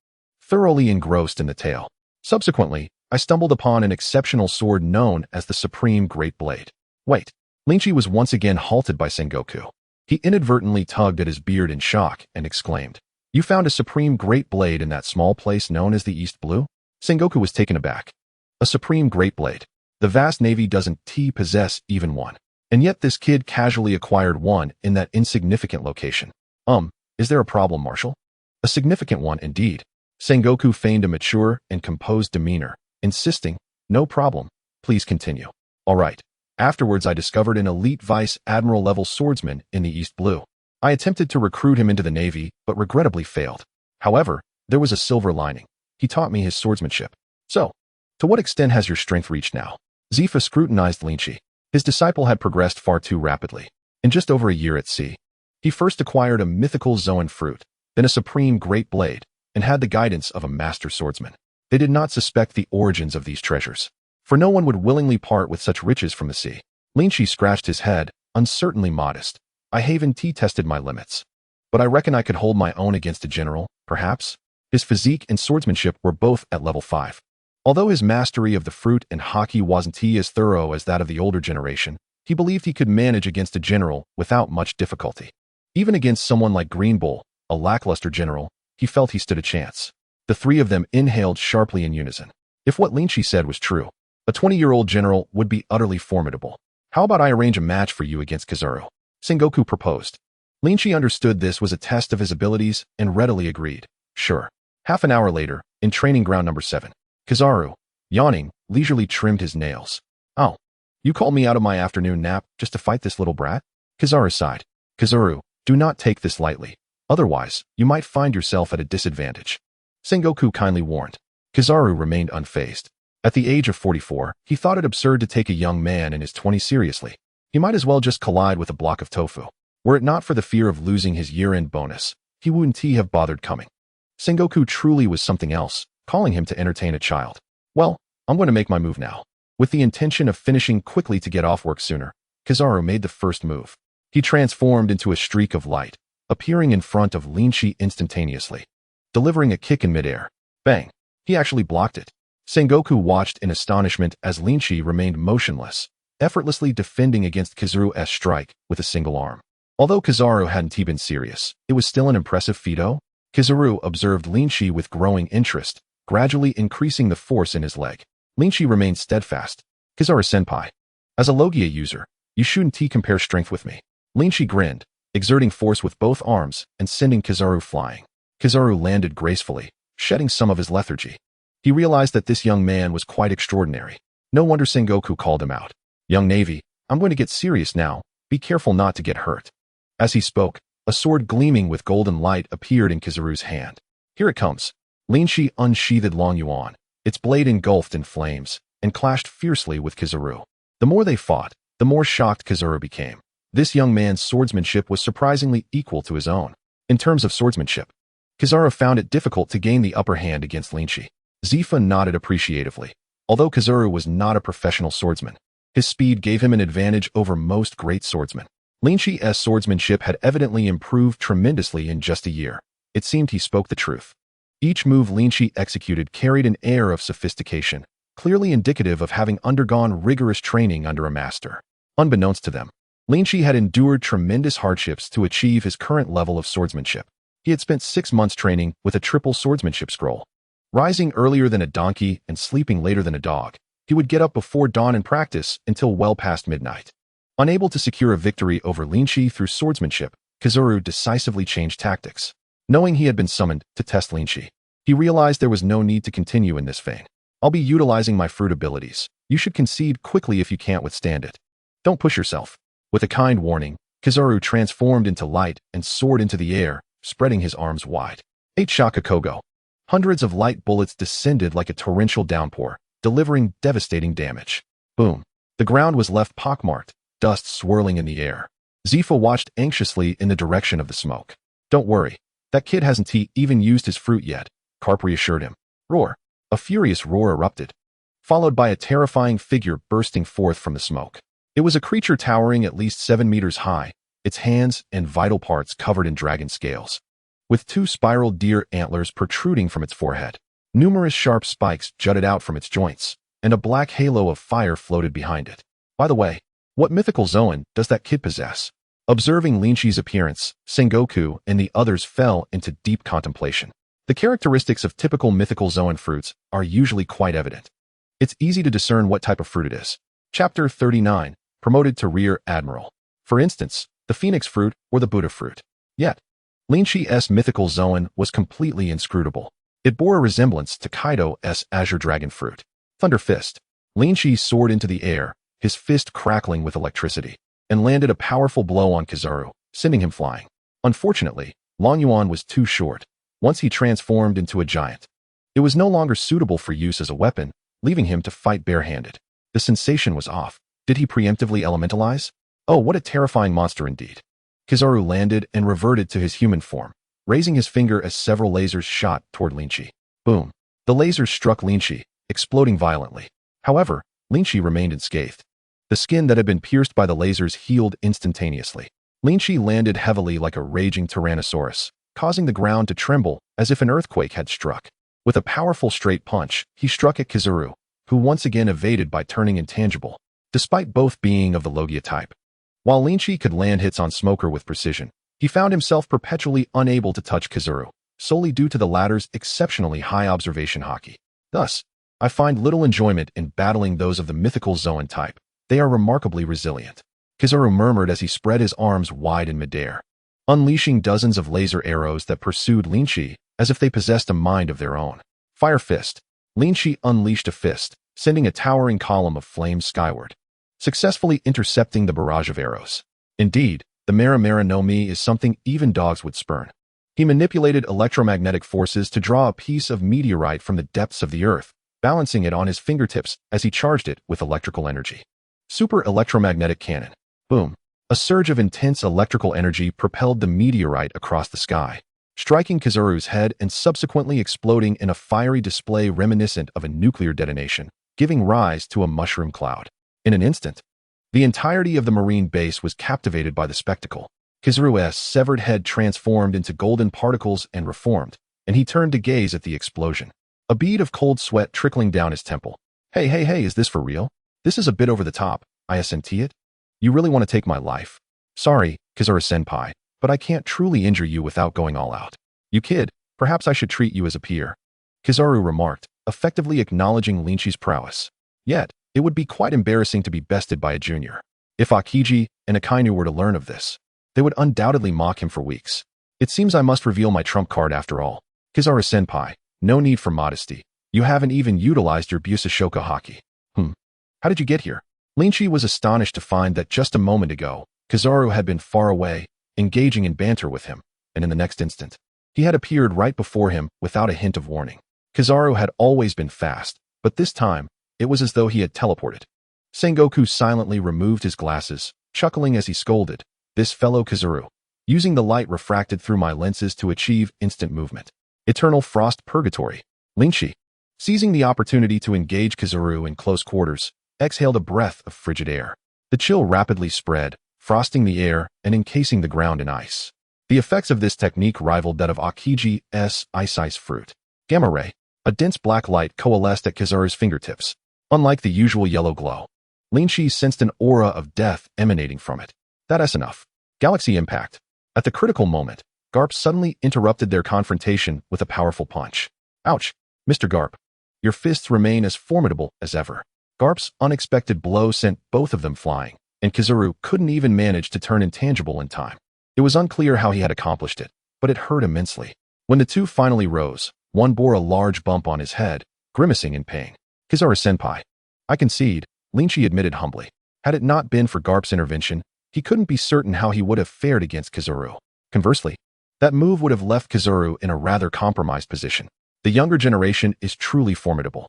thoroughly engrossed in the tale. Subsequently, I stumbled upon an exceptional sword known as the Supreme Great Blade. Wait. Lynch was once again halted by Sengoku. He inadvertently tugged at his beard in shock and exclaimed, You found a Supreme Great Blade in that small place known as the East Blue? Sengoku was taken aback. A Supreme Great Blade. The vast Navy doesn't possess even one. And yet this kid casually acquired one in that insignificant location. Is there a problem, Marshal? A significant one indeed. Sengoku feigned a mature and composed demeanor, insisting, No problem, please continue. All right. Afterwards I discovered an elite vice admiral level swordsman in the East Blue. I attempted to recruit him into the Navy, but regrettably failed. However, there was a silver lining. He taught me his swordsmanship. So, to what extent has your strength reached now? Zifa scrutinized Lynch. His disciple had progressed far too rapidly. In just over a year at sea, he first acquired a mythical Zoan fruit, then a supreme great blade, and had the guidance of a master swordsman. They did not suspect the origins of these treasures, for no one would willingly part with such riches from the sea. Lynch scratched his head, uncertainly modest. I haven't tested my limits, but I reckon I could hold my own against a general, perhaps. His physique and swordsmanship were both at level 5. Although his mastery of the fruit and Haki wasn't as thorough as that of the older generation, he believed he could manage against a general without much difficulty. Even against someone like Green Bull, a lackluster general, he felt he stood a chance. The three of them inhaled sharply in unison. If what Lynch said was true, a 20-year-old general would be utterly formidable. How about I arrange a match for you against Kizaru? Sengoku proposed. Lynch understood this was a test of his abilities and readily agreed. Sure. Half an hour later, in training ground number 7, Kizaru, yawning, leisurely trimmed his nails. Oh, you called me out of my afternoon nap just to fight this little brat? Kizaru sighed. Kizaru, do not take this lightly. Otherwise, you might find yourself at a disadvantage. Sengoku kindly warned. Kizaru remained unfazed. At the age of 44, he thought it absurd to take a young man in his 20s seriously. He might as well just collide with a block of tofu. Were it not for the fear of losing his year-end bonus, he wouldn't have bothered coming. Sengoku truly was something else, calling him to entertain a child. Well, I'm going to make my move now. With the intention of finishing quickly to get off work sooner, Kizaru made the first move. He transformed into a streak of light, appearing in front of Lynch instantaneously, delivering a kick in midair. Bang! He actually blocked it. Sengoku watched in astonishment as Lynch remained motionless, effortlessly defending against Kizaru's strike with a single arm. Although Kizaru hadn't been serious, it was still an impressive feat. Kizaru observed Lynch with growing interest, gradually increasing the force in his leg. Lynch remained steadfast. Kizaru-senpai, as a Logia user, you shouldn't compare strength with me. Lynch grinned, exerting force with both arms and sending Kizaru flying. Kizaru landed gracefully, shedding some of his lethargy. He realized that this young man was quite extraordinary. No wonder Sengoku called him out. Young Navy, I'm going to get serious now. Be careful not to get hurt. As he spoke, a sword gleaming with golden light appeared in Kizaru's hand. Here it comes. Lynch unsheathed Long Yuan, its blade engulfed in flames, and clashed fiercely with Kizaru. The more they fought, the more shocked Kizaru became. This young man's swordsmanship was surprisingly equal to his own. In terms of swordsmanship, Kizaru found it difficult to gain the upper hand against Lynch. Zifa nodded appreciatively. Although Kizaru was not a professional swordsman, his speed gave him an advantage over most great swordsmen. Lynch's swordsmanship had evidently improved tremendously in just a year. It seemed he spoke the truth. Each move Lynch executed carried an air of sophistication, clearly indicative of having undergone rigorous training under a master. Unbeknownst to them, Lynch had endured tremendous hardships to achieve his current level of swordsmanship. He had spent 6 months training with a triple swordsmanship scroll. Rising earlier than a donkey and sleeping later than a dog, he would get up before dawn and practice until well past midnight. Unable to secure a victory over Lynch through swordsmanship, Kizaru decisively changed tactics. Knowing he had been summoned to test Lynch, he realized there was no need to continue in this vein. I'll be utilizing my fruit abilities. You should concede quickly if you can't withstand it. Don't push yourself. With a kind warning, Kizaru transformed into light and soared into the air, spreading his arms wide. 8 Shaka Kogo. Hundreds of light bullets descended like a torrential downpour, delivering devastating damage. Boom. The ground was left pockmarked, dust swirling in the air. Zifa watched anxiously in the direction of the smoke. Don't worry. That kid hasn't even used his fruit yet, Carp reassured him. Roar. A furious roar erupted, followed by a terrifying figure bursting forth from the smoke. It was a creature towering at least 7 meters high, its hands and vital parts covered in dragon scales, with 2 spiral deer antlers protruding from its forehead. Numerous sharp spikes jutted out from its joints, and a black halo of fire floated behind it. By the way, what mythical Zoan does that kid possess? Observing Lynch's appearance, Sengoku and the others fell into deep contemplation. The characteristics of typical mythical Zoan fruits are usually quite evident. It's easy to discern what type of fruit it is. Chapter 39, promoted to Rear Admiral. For instance, the Phoenix fruit or the Buddha fruit. Yet, Lynch's mythical Zoan was completely inscrutable. It bore a resemblance to Kaido's Azure Dragon fruit. Thunder Fist. Lynch soared into the air, his fist crackling with electricity, and landed a powerful blow on Kizaru, sending him flying. Unfortunately, Long Yuan was too short. Once he transformed into a giant, it was no longer suitable for use as a weapon, leaving him to fight barehanded. The sensation was off. Did he preemptively elementalize? Oh, what a terrifying monster indeed. Kizaru landed and reverted to his human form, raising his finger as several lasers shot toward Lynch. Boom. The lasers struck Lynch, exploding violently. However, Lynch remained unscathed. The skin that had been pierced by the lasers healed instantaneously. Lynch landed heavily like a raging tyrannosaurus, causing the ground to tremble as if an earthquake had struck. With a powerful straight punch, he struck at Kizaru, who once again evaded by turning intangible, despite both being of the Logia type. While Lynch could land hits on Smoker with precision, he found himself perpetually unable to touch Kizaru, solely due to the latter's exceptionally high observation Haki. Thus, I find little enjoyment in battling those of the mythical Zoan type. They are remarkably resilient. Kizaru murmured as he spread his arms wide in midair, unleashing dozens of laser arrows that pursued Lynch as if they possessed a mind of their own. Fire Fist. Lynch unleashed a fist, sending a towering column of flames skyward, successfully intercepting the barrage of arrows. Indeed, the Mara Mara no Mi is something even dogs would spurn. He manipulated electromagnetic forces to draw a piece of meteorite from the depths of the earth, balancing it on his fingertips as he charged it with electrical energy. Super electromagnetic cannon. Boom. A surge of intense electrical energy propelled the meteorite across the sky, striking Kizaru's head and subsequently exploding in a fiery display reminiscent of a nuclear detonation, giving rise to a mushroom cloud. In an instant, the entirety of the marine base was captivated by the spectacle. Kizaru's severed head transformed into golden particles and reformed, and he turned to gaze at the explosion. A bead of cold sweat trickling down his temple. Hey, is this for real? This is a bit over the top, I assent it. You really want to take my life? Sorry, Kizaru-senpai, but I can't truly injure you without going all out. You kid, perhaps I should treat you as a peer. Kizaru remarked, effectively acknowledging Lynch's prowess. Yet, it would be quite embarrassing to be bested by a junior. If Akiji and Akainu were to learn of this, they would undoubtedly mock him for weeks. It seems I must reveal my trump card after all. Kizaru-senpai, no need for modesty. You haven't even utilized your Busashoka Haki. How did you get here? Lynch was astonished to find that just a moment ago, Kizaru had been far away, engaging in banter with him, and in the next instant, he had appeared right before him without a hint of warning. Kizaru had always been fast, but this time, It was as though he had teleported. Sengoku silently removed his glasses, chuckling as he scolded, "This fellow Kizaru, using the light refracted through my lenses to achieve instant movement. Eternal frost purgatory." Lynch, seizing the opportunity to engage Kizaru in close quarters, exhaled a breath of frigid air. The chill rapidly spread, frosting the air and encasing the ground in ice. The effects of this technique rivaled that of Akiji's ice fruit. Gamma ray, a dense black light coalesced at Kizaru's fingertips. Unlike the usual yellow glow, Lynch sensed an aura of death emanating from it. That's enough. Galaxy impact. At the critical moment, Garp suddenly interrupted their confrontation with a powerful punch. Ouch, Mr. Garp. Your fists remain as formidable as ever. Garp's unexpected blow sent both of them flying, and Kizaru couldn't even manage to turn intangible in time. It was unclear how he had accomplished it, but it hurt immensely. When the two finally rose, one bore a large bump on his head, grimacing in pain. "Kizaru-senpai, I concede," Lynch admitted humbly. Had it not been for Garp's intervention, he couldn't be certain how he would have fared against Kizaru. Conversely, that move would have left Kizaru in a rather compromised position. The younger generation is truly formidable.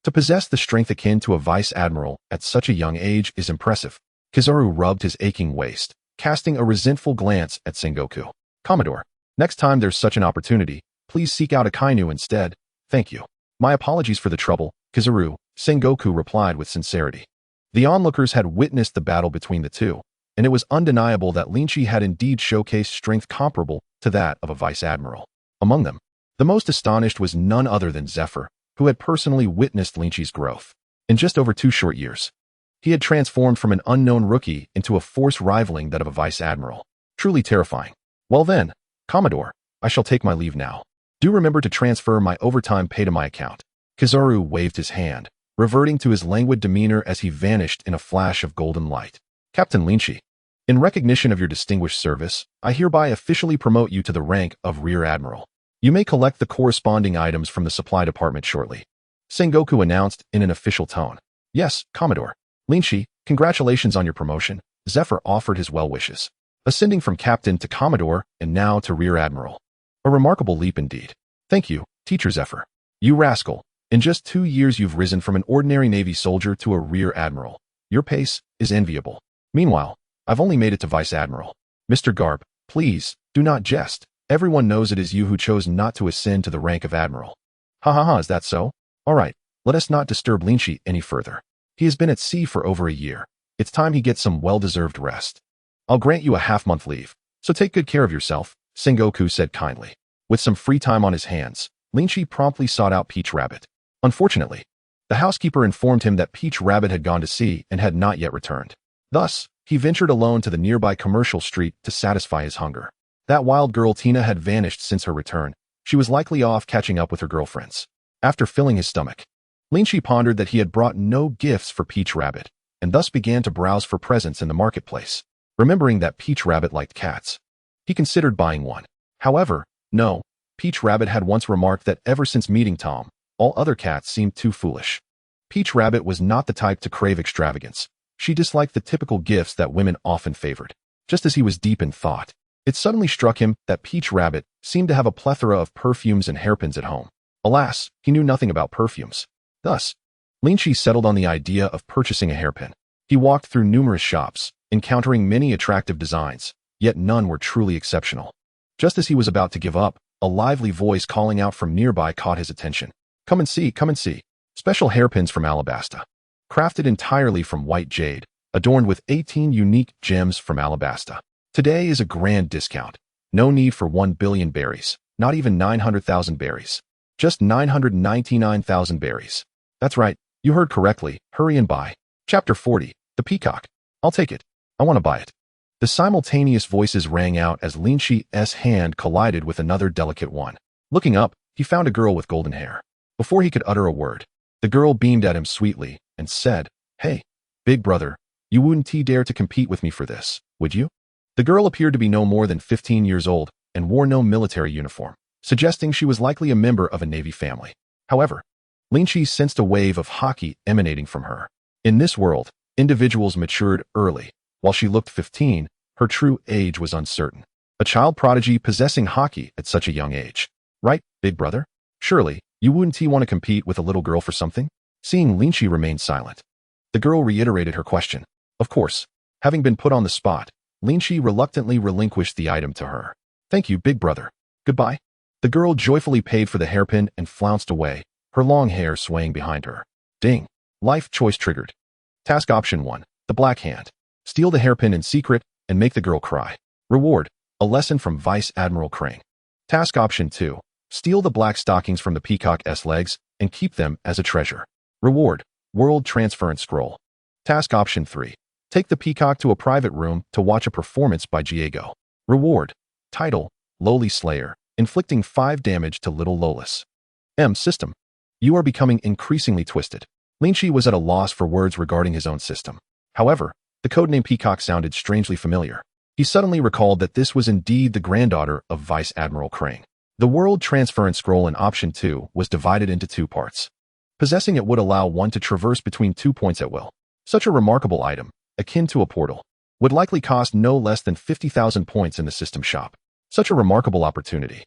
To possess the strength akin to a vice admiral at such a young age is impressive. Kizaru rubbed his aching waist, casting a resentful glance at Sengoku. "Commodore, next time there's such an opportunity, please seek out a Kainu instead. Thank you." "My apologies for the trouble, Kizaru," Sengoku replied with sincerity. The onlookers had witnessed the battle between the two, and it was undeniable that Lynch had indeed showcased strength comparable to that of a vice admiral. Among them, the most astonished was none other than Zephyr, who had personally witnessed Lynch's growth. In just over 2 short years, he had transformed from an unknown rookie into a force rivaling that of a vice admiral. Truly terrifying. "Well then, Commodore, I shall take my leave now. Do remember to transfer my overtime pay to my account." Kizaru waved his hand, reverting to his languid demeanor as he vanished in a flash of golden light. "Captain Lynch, in recognition of your distinguished service, I hereby officially promote you to the rank of Rear Admiral. You may collect the corresponding items from the supply department shortly," Sengoku announced in an official tone. "Yes, Commodore." "Lynch, congratulations on your promotion." Zephyr offered his well wishes. "Ascending from captain to Commodore and now to Rear Admiral. A remarkable leap indeed." "Thank you, Teacher Zephyr." "You rascal. In just 2 years you've risen from an ordinary Navy soldier to a Rear Admiral. Your pace is enviable. Meanwhile, I've only made it to Vice Admiral." "Mr. Garp, please, do not jest. Everyone knows it is you who chose not to ascend to the rank of Admiral." "Ha ha ha, is that so? All right, let us not disturb Lynch any further. He has been at sea for over a year. It's time he gets some well-deserved rest. I'll grant you a half-month leave, so take good care of yourself," Sengoku said kindly. With some free time on his hands, Lynch promptly sought out Peach Rabbit. Unfortunately, the housekeeper informed him that Peach Rabbit had gone to sea and had not yet returned. Thus, he ventured alone to the nearby commercial street to satisfy his hunger. That wild girl Tina had vanished since her return. She was likely off catching up with her girlfriends. After filling his stomach, Lynch pondered that he had brought no gifts for Peach Rabbit, and thus began to browse for presents in the marketplace. Remembering that Peach Rabbit liked cats, he considered buying one. However, no, Peach Rabbit had once remarked that ever since meeting Tom, all other cats seemed too foolish. Peach Rabbit was not the type to crave extravagance. She disliked the typical gifts that women often favored. Just as he was deep in thought, it suddenly struck him that Peach Rabbit seemed to have a plethora of perfumes and hairpins at home. Alas, he knew nothing about perfumes. Thus, Lynch settled on the idea of purchasing a hairpin. He walked through numerous shops, encountering many attractive designs, yet none were truly exceptional. Just as he was about to give up, a lively voice calling out from nearby caught his attention. Come and see, come and see. Special hairpins from Alabasta. Crafted entirely from white jade, adorned with 18 unique gems from Alabasta. Today is a grand discount. No need for 1 billion berries, not even 900,000 berries. Just 999,000 berries. That's right, you heard correctly. Hurry and buy. Chapter 40, The Peacock. I'll take it. I want to buy it. The simultaneous voices rang out as Lynch's hand collided with another delicate one. Looking up, he found a girl with golden hair. Before he could utter a word, the girl beamed at him sweetly and said, "Hey, big brother, you wouldn't dare to compete with me for this, would you?" The girl appeared to be no more than 15 years old and wore no military uniform, suggesting she was likely a member of a Navy family. However, Lynch sensed a wave of Haki emanating from her. In this world, individuals matured early. While she looked 15, her true age was uncertain. A child prodigy possessing Haki at such a young age. Right, big brother? Surely, you wouldn't want to compete with a little girl for something? Seeing Lynch remained silent, the girl reiterated her question. Of course, having been put on the spot, Lynch reluctantly relinquished the item to her. Thank you, big brother. Goodbye. The girl joyfully paid for the hairpin and flounced away, her long hair swaying behind her. Ding. Life choice triggered. Task option 1. The Black Hand. Steal the hairpin in secret and make the girl cry. Reward. A lesson from Vice Admiral Crane. Task option 2. Steal the black stockings from the peacock's legs and keep them as a treasure. Reward. World Transference Scroll. Task option 3. Take the peacock to a private room to watch a performance by Diego. Reward. Title. Lowly Slayer, inflicting 5 damage to Little Lolis. System. You are becoming increasingly twisted. Lynch was at a loss for words regarding his own system. However, the codename Peacock sounded strangely familiar. He suddenly recalled that this was indeed the granddaughter of Vice Admiral Crane. The World Transference Scroll in Option 2 was divided into 2 parts. Possessing it would allow one to traverse between 2 points at will. Such a remarkable item, akin to a portal, would likely cost no less than 50,000 points in the system shop. Such a remarkable opportunity.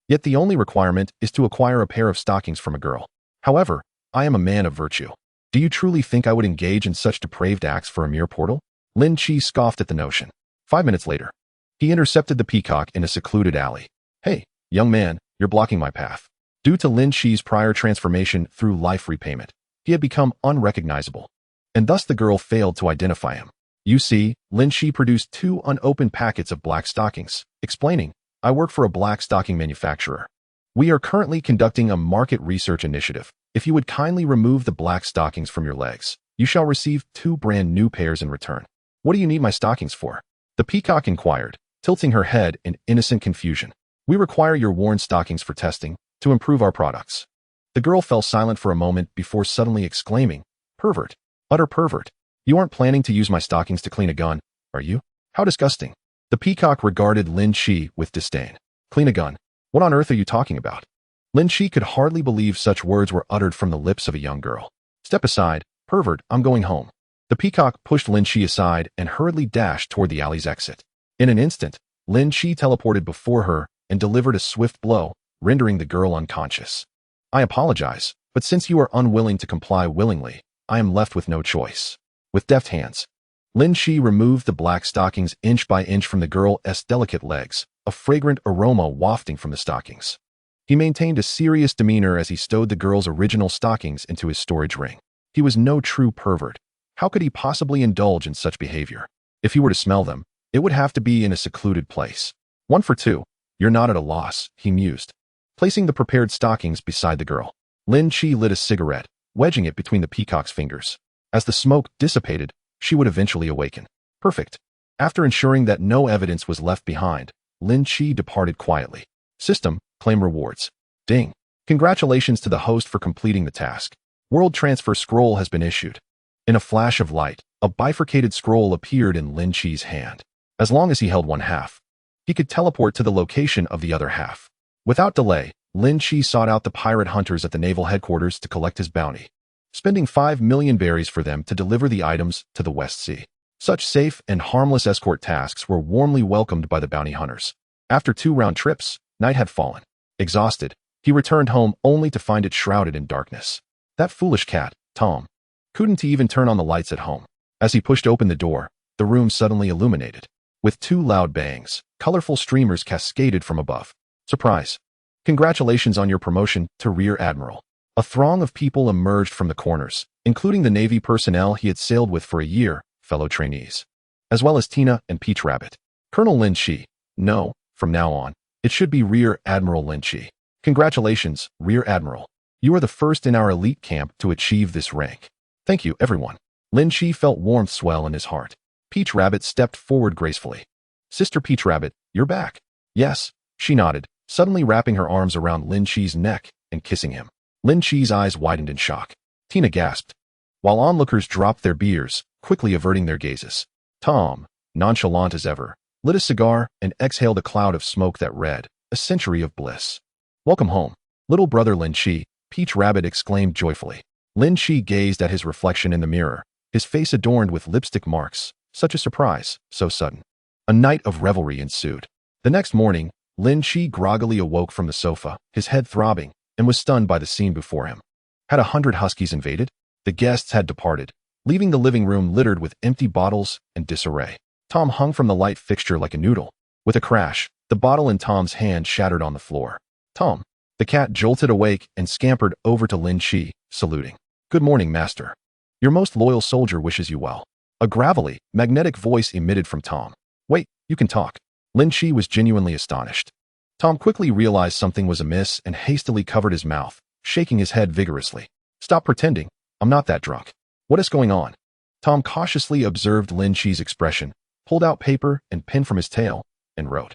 Yet the only requirement is to acquire a pair of stockings from a girl. However, I am a man of virtue. Do you truly think I would engage in such depraved acts for a mere portal? Lin Chi scoffed at the notion. 5 minutes later, he intercepted the peacock in a secluded alley. Hey, young man, you're blocking my path. Due to Lin Chi's prior transformation through life repayment, he had become unrecognizable, and thus the girl failed to identify him. You see, Lin Chi produced 2 unopened packets of black stockings, explaining, I work for a black stocking manufacturer. We are currently conducting a market research initiative. If you would kindly remove the black stockings from your legs, you shall receive 2 brand new pairs in return. What do you need my stockings for? The peacock inquired, tilting her head in innocent confusion. We require your worn stockings for testing, to improve our products. The girl fell silent for a moment before suddenly exclaiming, Pervert, utter pervert. You aren't planning to use my stockings to clean a gun, are you? How disgusting. The peacock regarded Lin Chi with disdain. Clean a gun? What on earth are you talking about? Lin Chi could hardly believe such words were uttered from the lips of a young girl. Step aside, pervert, I'm going home. The peacock pushed Lin Chi aside and hurriedly dashed toward the alley's exit. In an instant, Lin Chi teleported before her and delivered a swift blow, rendering the girl unconscious. I apologize, but since you are unwilling to comply willingly, I am left with no choice. With deft hands, Lin Chi removed the black stockings inch by inch from the girl's delicate legs, a fragrant aroma wafting from the stockings. He maintained a serious demeanor as he stowed the girl's original stockings into his storage ring. He was no true pervert. How could he possibly indulge in such behavior? If he were to smell them, it would have to be in a secluded place. 1 for 2. You're not at a loss, he mused. Placing the prepared stockings beside the girl, Lin Chi lit a cigarette, wedging it between the peacock's fingers. As the smoke dissipated, she would eventually awaken. Perfect. After ensuring that no evidence was left behind, Lin Chi departed quietly. System, claim rewards. Ding. Congratulations to the host for completing the task. World Transfer Scroll has been issued. In a flash of light, a bifurcated scroll appeared in Lin Chi's hand. As long as he held one half, he could teleport to the location of the other half. Without delay, Lin Chi sought out the pirate hunters at the naval headquarters to collect his bounty, spending 5 million berries for them to deliver the items to the West Sea. Such safe and harmless escort tasks were warmly welcomed by the bounty hunters. After 2 round trips, night had fallen. Exhausted, he returned home only to find it shrouded in darkness. That foolish cat, Tom, couldn't even turn on the lights at home. As he pushed open the door, the room suddenly illuminated. With 2 loud bangs, colorful streamers cascaded from above. Surprise. Congratulations on your promotion to Rear Admiral. A throng of people emerged from the corners, including the Navy personnel he had sailed with for a year, fellow trainees, as well as Tina and Peach Rabbit. Colonel Lin Chi. No, from now on, it should be Rear Admiral Lin Chi. Congratulations, Rear Admiral. You are the first in our elite camp to achieve this rank. Thank you, everyone. Lin Chi felt warmth swell in his heart. Peach Rabbit stepped forward gracefully. Sister Peach Rabbit, you're back. Yes, she nodded, suddenly wrapping her arms around Lin Chi's neck and kissing him. Lin Chi's eyes widened in shock. Tina gasped, while onlookers dropped their beers, quickly averting their gazes. Tom, nonchalant as ever, lit a cigar and exhaled a cloud of smoke that read, a century of bliss. Welcome home, little brother Lin Chi, Peach Rabbit exclaimed joyfully. Lin Chi gazed at his reflection in the mirror, his face adorned with lipstick marks. Such a surprise, so sudden. A night of revelry ensued. The next morning, Lin Chi groggily awoke from the sofa, his head throbbing, and was stunned by the scene before him. Had 100 huskies invaded? The guests had departed, leaving the living room littered with empty bottles and disarray. Tom hung from the light fixture like a noodle. With a crash, the bottle in Tom's hand shattered on the floor. Tom. The cat jolted awake and scampered over to Lynch, saluting. Good morning, master. Your most loyal soldier wishes you well. A gravelly, magnetic voice emitted from Tom. Wait, you can talk. Lynch was genuinely astonished. Tom quickly realized something was amiss and hastily covered his mouth, shaking his head vigorously. Stop pretending. I'm not that drunk. What is going on? Tom cautiously observed Lynch's expression, pulled out paper and pen from his tail, and wrote.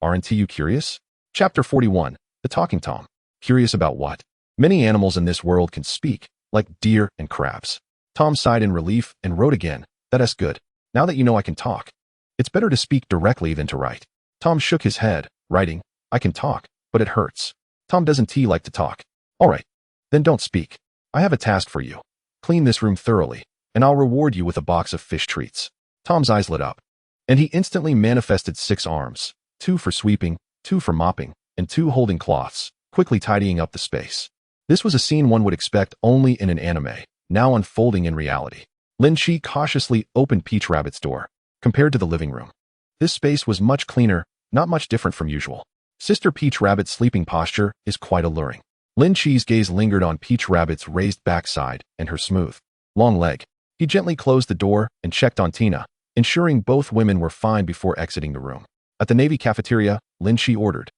Aren't you curious? Chapter 41. The Talking Tom. Curious about what? Many animals in this world can speak, like deer and crabs. Tom sighed in relief and wrote again. That's good. Now that you know I can talk. It's better to speak directly than to write. Tom shook his head, writing, I can talk, but it hurts. Tom doesn't like to talk. All right. Then don't speak. I have a task for you. Clean this room thoroughly, and I'll reward you with a box of fish treats. Tom's eyes lit up, and he instantly manifested 6 arms, 2 for sweeping, 2 for mopping, and 2 holding cloths, quickly tidying up the space. This was a scene one would expect only in an anime, now unfolding in reality. Lynch cautiously opened Peach Rabbit's door. Compared to the living room, this space was much cleaner, not much different from usual. Sister Peach Rabbit's sleeping posture is quite alluring. Lynch's gaze lingered on Peach Rabbit's raised backside and her smooth, long leg. He gently closed the door and checked on Tina, ensuring both women were fine before exiting the room. At the Navy cafeteria, Lynch ordered.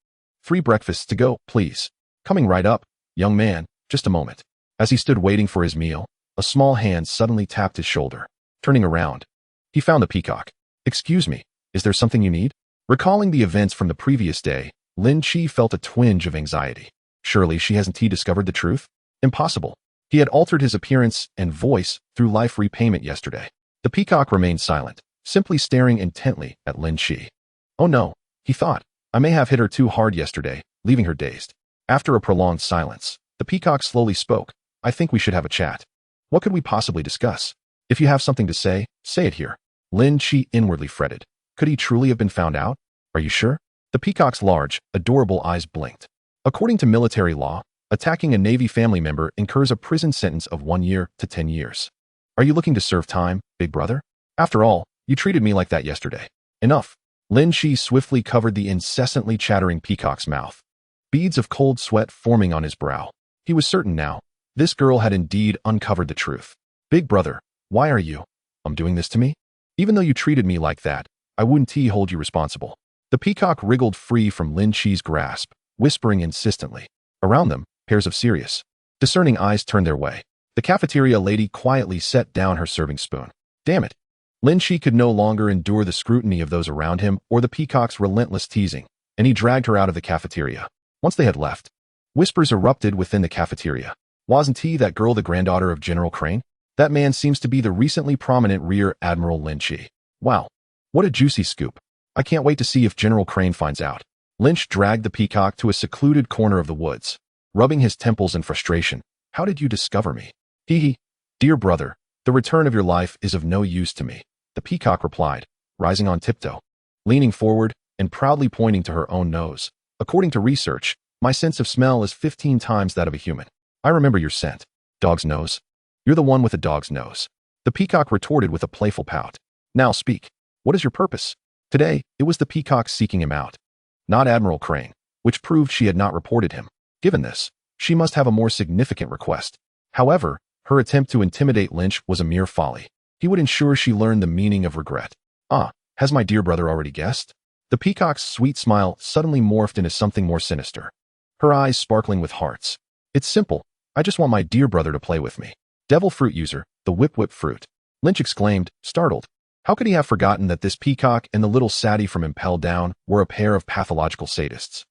3 breakfasts to go, please. Coming right up, young man, just a moment. As he stood waiting for his meal, a small hand suddenly tapped his shoulder. Turning around, he found the peacock. Excuse me, is there something you need? Recalling the events from the previous day, Lynch felt a twinge of anxiety. Surely she hasn't discovered the truth? Impossible. He had altered his appearance and voice through life repayment yesterday. The peacock remained silent, simply staring intently at Lynch. Oh no, he thought. I may have hit her too hard yesterday, leaving her dazed. After a prolonged silence, the peacock slowly spoke. I think we should have a chat. What could we possibly discuss? If you have something to say it here. Lynch inwardly fretted. Could he truly have been found out? Are you sure? The peacock's large, adorable eyes blinked. According to military law, attacking a Navy family member incurs a prison sentence of 1 year to 10 years. Are you looking to serve time, big brother? After all, you treated me like that yesterday. Enough. Lynch swiftly covered the incessantly chattering peacock's mouth. Beads of cold sweat forming on his brow. He was certain now. This girl had indeed uncovered the truth. Big brother, why are you doing this to me? Even though you treated me like that, I wouldn't hold you responsible. The peacock wriggled free from Lynch's grasp, whispering insistently. Around them, pairs of serious, discerning eyes turned their way. The cafeteria lady quietly set down her serving spoon. Damn it. Lynch could no longer endure the scrutiny of those around him or the peacock's relentless teasing, and he dragged her out of the cafeteria. Once they had left, whispers erupted within the cafeteria. Wasn't he that girl the granddaughter of General Crane? That man seems to be the recently prominent Rear Admiral Lynch. Wow. What a juicy scoop. I can't wait to see if General Crane finds out. Lynch dragged the peacock to a secluded corner of the woods, rubbing his temples in frustration. How did you discover me? Hee. Dear brother, the return of your life is of no use to me. The peacock replied, rising on tiptoe, leaning forward and proudly pointing to her own nose. According to research, my sense of smell is 15 times that of a human. I remember your scent. Dog's nose. You're the one with a dog's nose. The peacock retorted with a playful pout. Now speak. What is your purpose? Today, it was the peacock seeking him out, not Admiral Crane, which proved she had not reported him. Given this, she must have a more significant request. However, her attempt to intimidate Lynch was a mere folly. He would ensure she learned the meaning of regret. Ah, has my dear brother already guessed? The peacock's sweet smile suddenly morphed into something more sinister, her eyes sparkling with hearts. It's simple. I just want my dear brother to play with me. Devil fruit user, the whip fruit. Lynch exclaimed, startled. How could he have forgotten that this peacock and the little saddie from Impel Down were a pair of pathological sadists?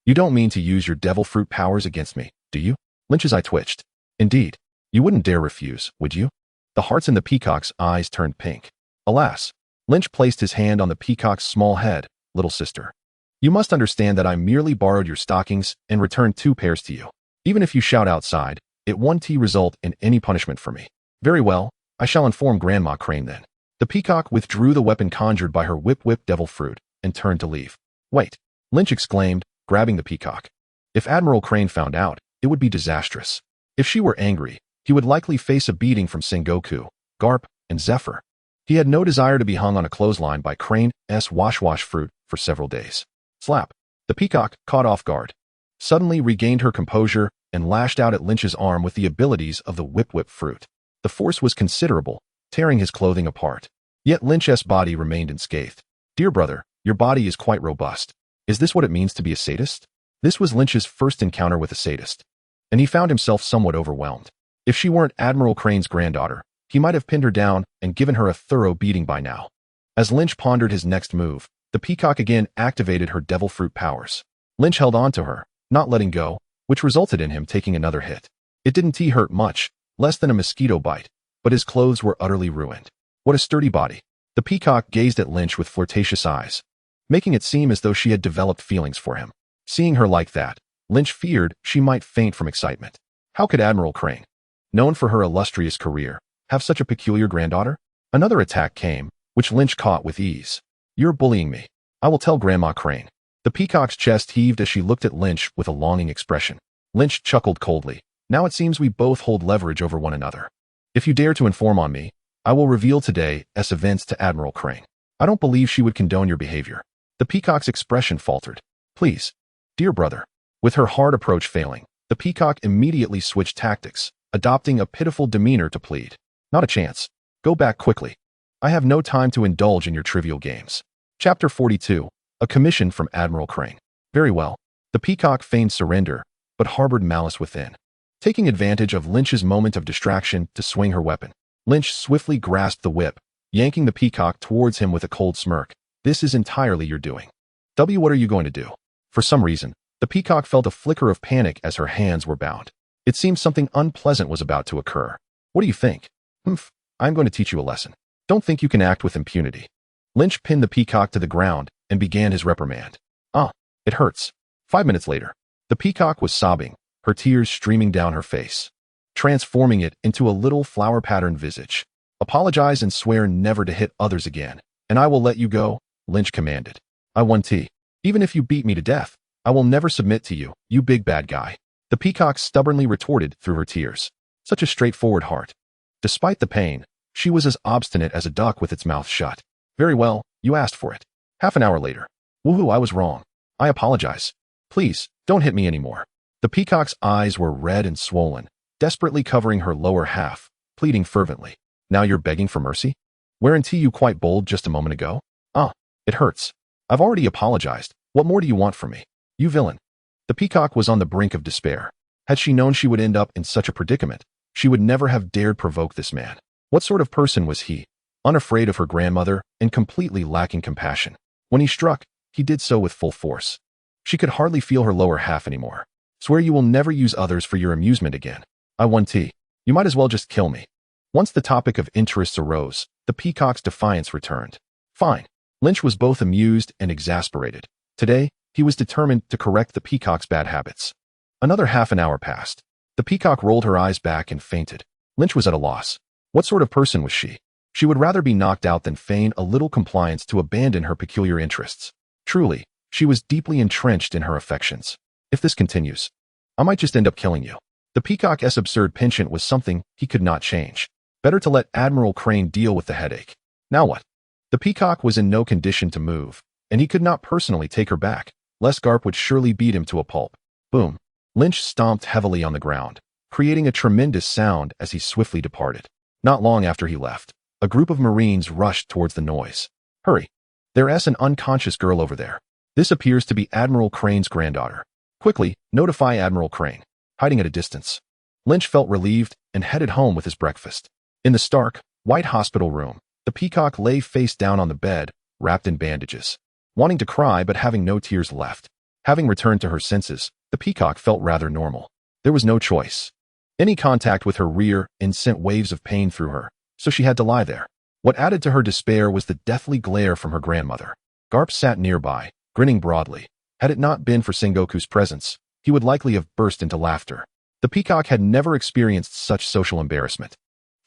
You don't mean to use your devil fruit powers against me, do you? Lynch's eye twitched. Indeed. You wouldn't dare refuse, would you? The hearts in the peacock's eyes turned pink. Alas. Lynch placed his hand on the peacock's small head. Little sister. You must understand that I merely borrowed your stockings and returned 2 pairs to you. Even if you shout outside, it won't result in any punishment for me. Very well, I shall inform Grandma Crane then. The peacock withdrew the weapon conjured by her whip devil fruit and turned to leave. Wait, Lynch exclaimed, grabbing the peacock. If Admiral Crane found out, it would be disastrous. If she were angry, he would likely face a beating from Sengoku, Garp, and Zephyr. He had no desire to be hung on a clothesline by Crane's wash fruit for several days. Slap. The peacock, caught off guard, suddenly regained her composure and lashed out at Lynch's arm with the abilities of the whip fruit. The force was considerable, tearing his clothing apart. Yet Lynch's body remained unscathed. Dear brother, your body is quite robust. Is this what it means to be a sadist? This was Lynch's first encounter with a sadist, and he found himself somewhat overwhelmed. If she weren't Admiral Crane's granddaughter, he might have pinned her down and given her a thorough beating by now. As Lynch pondered his next move, the peacock again activated her devil fruit powers. Lynch held on to her, not letting go, which resulted in him taking another hit. It didn't hurt much, less than a mosquito bite, but his clothes were utterly ruined. What a sturdy body. The peacock gazed at Lynch with flirtatious eyes, making it seem as though she had developed feelings for him. Seeing her like that, Lynch feared she might faint from excitement. How could Admiral Crane, known for her illustrious career, have such a peculiar granddaughter? Another attack came, which Lynch caught with ease. You're bullying me. I will tell Grandma Crane. The peacock's chest heaved as she looked at Lynch with a longing expression. Lynch chuckled coldly. Now it seems we both hold leverage over one another. If you dare to inform on me, I will reveal today's events to Admiral Crane. I don't believe she would condone your behavior. The peacock's expression faltered. Please, dear brother. With her hard approach failing, the peacock immediately switched tactics, adopting a pitiful demeanor to plead. Not a chance. Go back quickly. I have no time to indulge in your trivial games. Chapter 42. A commission from Admiral Crane. Very well. The peacock feigned surrender, but harbored malice within. Taking advantage of Lynch's moment of distraction to swing her weapon, Lynch swiftly grasped the whip, yanking the peacock towards him with a cold smirk. This is entirely your doing. What are you going to do? For some reason, the peacock felt a flicker of panic as her hands were bound. It seemed something unpleasant was about to occur. What do you think? Humph, I'm going to teach you a lesson. Don't think you can act with impunity. Lynch pinned the peacock to the ground and began his reprimand. It hurts. 5 minutes later, the peacock was sobbing, her tears streaming down her face, transforming it into a little flower-patterned visage. Apologize and swear never to hit others again, and I will let you go, Lynch commanded. I won tea. Even if you beat me to death, I will never submit to you, you big bad guy. The peacock stubbornly retorted through her tears. Such a straightforward heart. Despite the pain, she was as obstinate as a duck with its mouth shut. Very well, you asked for it. Half an hour later. Woohoo, I was wrong. I apologize. Please, don't hit me anymore. The peacock's eyes were red and swollen, desperately covering her lower half, pleading fervently. Now you're begging for mercy? Weren't you quite bold just a moment ago? It hurts. I've already apologized. What more do you want from me? You villain. The peacock was on the brink of despair. Had she known she would end up in such a predicament, she would never have dared provoke this man. What sort of person was he? Unafraid of her grandmother and completely lacking compassion. When he struck, he did so with full force. She could hardly feel her lower half anymore. Swear you will never use others for your amusement again. I won tea. You might as well just kill me. Once the topic of interests arose, the peacock's defiance returned. Fine. Lynch was both amused and exasperated. Today, he was determined to correct the peacock's bad habits. Another half an hour passed. The peacock rolled her eyes back and fainted. Lynch was at a loss. What sort of person was she? She would rather be knocked out than feign a little compliance to abandon her peculiar interests. Truly, she was deeply entrenched in her affections. If this continues, I might just end up killing you. The peacock's absurd penchant was something he could not change. Better to let Admiral Crane deal with the headache. Now what? The peacock was in no condition to move, and he could not personally take her back, lest Garp would surely beat him to a pulp. Boom. Lynch stomped heavily on the ground, creating a tremendous sound as he swiftly departed. Not long after he left, a group of Marines rushed towards the noise. Hurry. There's an unconscious girl over there. This appears to be Admiral Crane's granddaughter. Quickly, notify Admiral Crane. Hiding at a distance. Lynch felt relieved and headed home with his breakfast. In the stark, white hospital room, the peacock lay face down on the bed, wrapped in bandages. Wanting to cry but having no tears left. Having returned to her senses, the peacock felt rather normal. There was no choice. Any contact with her rear end sent waves of pain through her, so she had to lie there. What added to her despair was the deathly glare from her grandmother. Garp sat nearby, grinning broadly. Had it not been for Sengoku's presence, he would likely have burst into laughter. The peacock had never experienced such social embarrassment.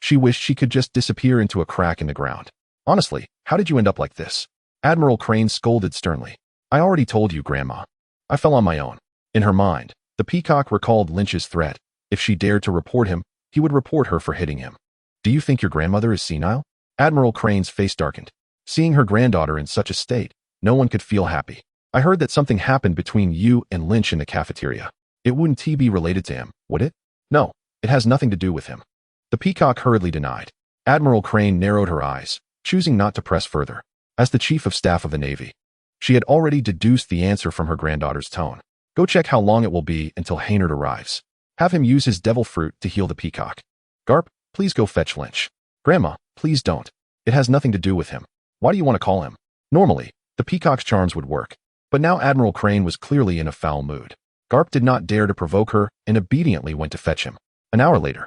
She wished she could just disappear into a crack in the ground. Honestly, how did you end up like this? Admiral Crane scolded sternly. I already told you, Grandma. I fell on my own. In her mind, the peacock recalled Lynch's threat. If she dared to report him, he would report her for hitting him. Do you think your grandmother is senile? Admiral Crane's face darkened. Seeing her granddaughter in such a state, no one could feel happy. I heard that something happened between you and Lynch in the cafeteria. It wouldn't be related to him, would it? No, it has nothing to do with him. The peacock hurriedly denied. Admiral Crane narrowed her eyes, choosing not to press further. As the Chief of Staff of the Navy, she had already deduced the answer from her granddaughter's tone. Go check how long it will be until Haynard arrives. Have him use his devil fruit to heal the peacock. Garp, please go fetch Lynch. Grandma, please don't. It has nothing to do with him. Why do you want to call him? Normally, the peacock's charms would work. But now Admiral Crane was clearly in a foul mood. Garp did not dare to provoke her and obediently went to fetch him. An hour later,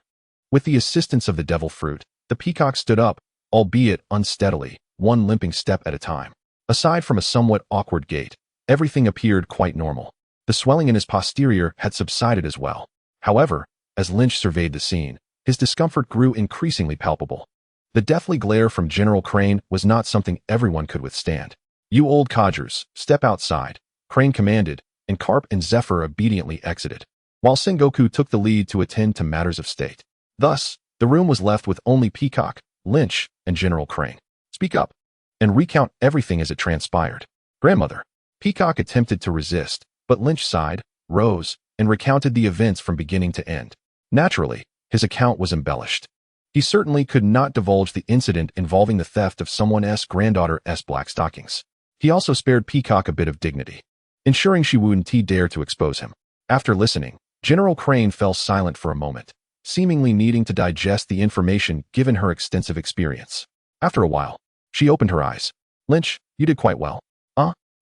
with the assistance of the devil fruit, the peacock stood up, albeit unsteadily, one limping step at a time. Aside from a somewhat awkward gait, everything appeared quite normal. The swelling in his posterior had subsided as well. However, as Lynch surveyed the scene, his discomfort grew increasingly palpable. The deathly glare from General Crane was not something everyone could withstand. You old codgers, step outside, Crane commanded, and Carp and Zephyr obediently exited, while Sengoku took the lead to attend to matters of state. Thus, the room was left with only Peacock, Lynch, and General Crane. Speak up, and recount everything as it transpired. Grandmother. Peacock attempted to resist, but Lynch sighed, rose, and recounted the events from beginning to end. Naturally, his account was embellished. He certainly could not divulge the incident involving the theft of someone's granddaughter's black stockings. He also spared Peacock a bit of dignity, ensuring she wouldn't dare to expose him. After listening, General Crane fell silent for a moment, seemingly needing to digest the information given her extensive experience. After a while, she opened her eyes. Lynch, you did quite well.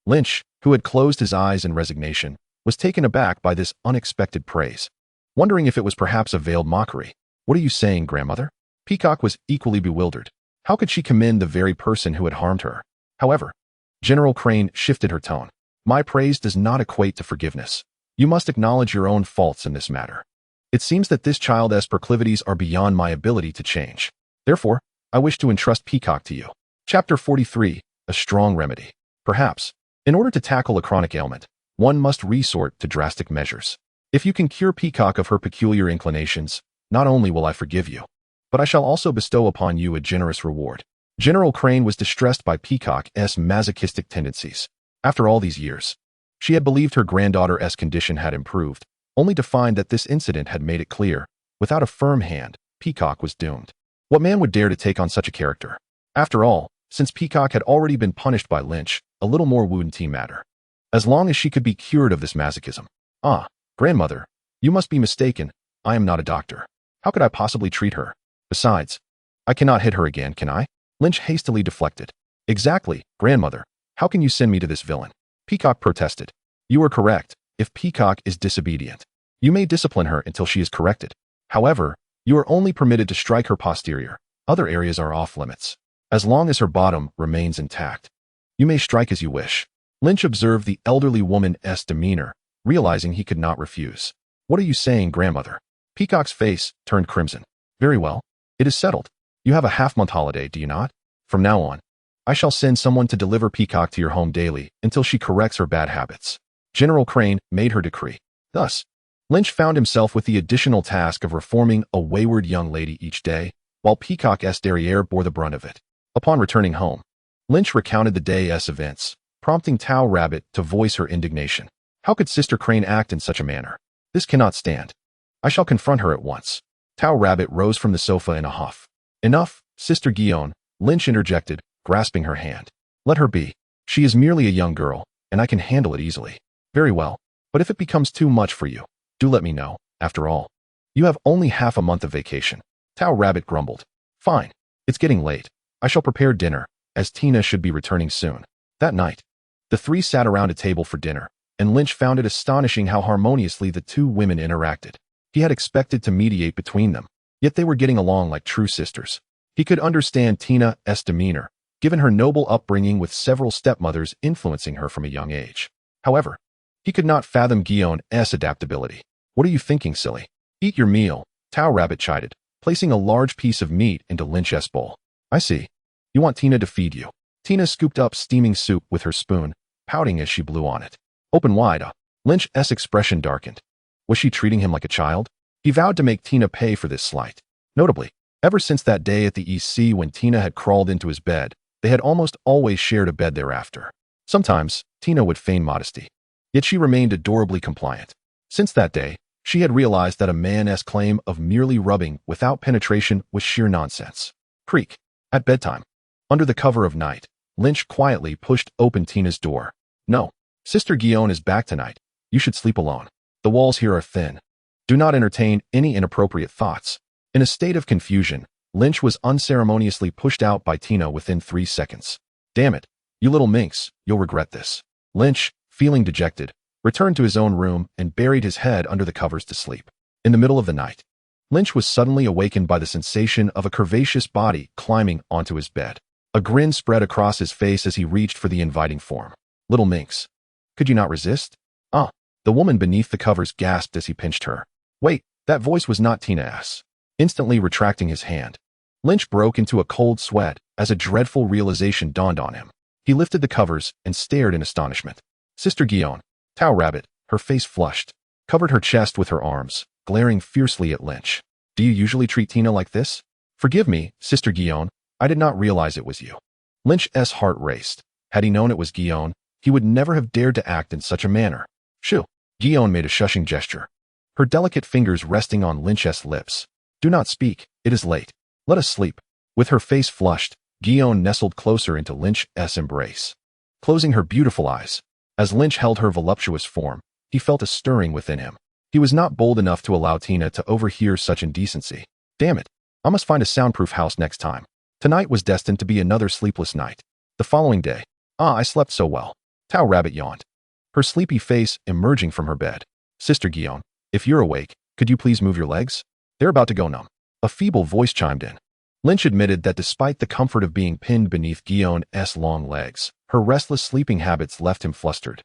Lynch, who had closed his eyes in resignation, was taken aback by this unexpected praise, wondering if it was perhaps a veiled mockery. What are you saying, grandmother? Peacock was equally bewildered. How could she commend the very person who had harmed her? However, General Crane shifted her tone. My praise does not equate to forgiveness. You must acknowledge your own faults in this matter. It seems that this child's proclivities are beyond my ability to change. Therefore, I wish to entrust Peacock to you. Chapter 43, A Strong Remedy. Perhaps, in order to tackle a chronic ailment, one must resort to drastic measures. If you can cure Peacock of her peculiar inclinations, not only will I forgive you, but I shall also bestow upon you a generous reward. General Crane was distressed by Peacock's masochistic tendencies. After all these years, she had believed her granddaughter's condition had improved, only to find that this incident had made it clear, without a firm hand, Peacock was doomed. What man would dare to take on such a character? After all, since Peacock had already been punished by Lynch, a little more wouldn't matter. As long as she could be cured of this masochism. Grandmother, you must be mistaken. I am not a doctor. How could I possibly treat her? Besides, I cannot hit her again, can I? Lynch hastily deflected. Exactly, grandmother. How can you send me to this villain? Peacock protested. You are correct. If Peacock is disobedient, you may discipline her until she is corrected. However, you are only permitted to strike her posterior. Other areas are off limits. As long as her bottom remains intact, you may strike as you wish. Lynch observed the elderly woman's demeanor, realizing he could not refuse. What are you saying, grandmother? Peacock's face turned crimson. Very well. It is settled. You have a half-month holiday, do you not? From now on, I shall send someone to deliver Peacock to your home daily until she corrects her bad habits. General Crane made her decree. Thus, Lynch found himself with the additional task of reforming a wayward young lady each day, while Peacock's derriere bore the brunt of it. Upon returning home, Lynch recounted the day's events, prompting Tao Rabbit to voice her indignation. How could Sister Crane act in such a manner? This cannot stand. I shall confront her at once. Tao Rabbit rose from the sofa in a huff. Enough, Sister Guion, Lynch interjected, grasping her hand. Let her be. She is merely a young girl, and I can handle it easily. Very well, but if it becomes too much for you, do let me know. After all, you have only half a month of vacation. Tao Rabbit grumbled. Fine. It's getting late. I shall prepare dinner, as Tina should be returning soon. That night, the three sat around a table for dinner, and Lynch found it astonishing how harmoniously the two women interacted. He had expected to mediate between them, yet they were getting along like true sisters. He could understand Tina's demeanor, given her noble upbringing with several stepmothers influencing her from a young age. However, he could not fathom Guion's adaptability. What are you thinking, silly? Eat your meal, Tao Rabbit chided, placing a large piece of meat into Lynch's bowl. I see. You want Tina to feed you. Tina scooped up steaming soup with her spoon, pouting as she blew on it. Open wide. Lynch's expression darkened. Was she treating him like a child? He vowed to make Tina pay for this slight. Notably, ever since that day at the EC when Tina had crawled into his bed, they had almost always shared a bed thereafter. Sometimes, Tina would feign modesty. Yet she remained adorably compliant. Since that day, she had realized that a man's claim of merely rubbing without penetration was sheer nonsense. Creak. At bedtime. Under the cover of night, Lynch quietly pushed open Tina's door. No. Sister Guillaume is back tonight. You should sleep alone. The walls here are thin. Do not entertain any inappropriate thoughts. In a state of confusion, Lynch was unceremoniously pushed out by Tina within 3 seconds. Damn it. You little minx, you'll regret this. Lynch, feeling dejected, returned to his own room and buried his head under the covers to sleep. In the middle of the night, Lynch was suddenly awakened by the sensation of a curvaceous body climbing onto his bed. A grin spread across his face as he reached for the inviting form. Little minx. Could you not resist? Ah. The woman beneath the covers gasped as he pinched her. Wait, that voice was not Tina S. Instantly retracting his hand, Lynch broke into a cold sweat as a dreadful realization dawned on him. He lifted the covers and stared in astonishment. Sister Guillaume, Tao Rabbit, her face flushed, covered her chest with her arms, glaring fiercely at Lynch. Do you usually treat Tina like this? Forgive me, Sister Guillaume, I did not realize it was you. Lynch's heart raced. Had he known it was Guillaume, he would never have dared to act in such a manner. Shoo. Guillaume made a shushing gesture, her delicate fingers resting on Lynch's lips. Do not speak, it is late. Let us sleep. With her face flushed, Guillaume nestled closer into Lynch's embrace, closing her beautiful eyes. As Lynch held her voluptuous form, he felt a stirring within him. He was not bold enough to allow Tina to overhear such indecency. Damn it, I must find a soundproof house next time. Tonight was destined to be another sleepless night. The following day, I slept so well. Tao Rabbit yawned, her sleepy face emerging from her bed. Sister Guillaume, if you're awake, could you please move your legs? They're about to go numb. A feeble voice chimed in. Lynch admitted that despite the comfort of being pinned beneath Guillaume's long legs, her restless sleeping habits left him flustered,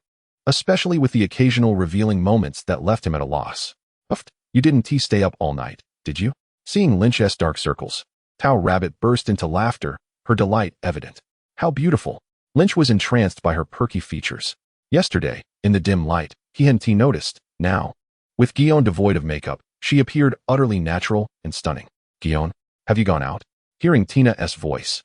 especially with the occasional revealing moments that left him at a loss. Uft, you didn't stay up all night, did you? Seeing Lynch's dark circles, Tao Rabbit burst into laughter, her delight evident. How beautiful. Lynch was entranced by her perky features. Yesterday, in the dim light, he hadn't noticed. Now, with Guillaume devoid of makeup, she appeared utterly natural and stunning. Guillaume, have you gone out? Hearing Tina's voice,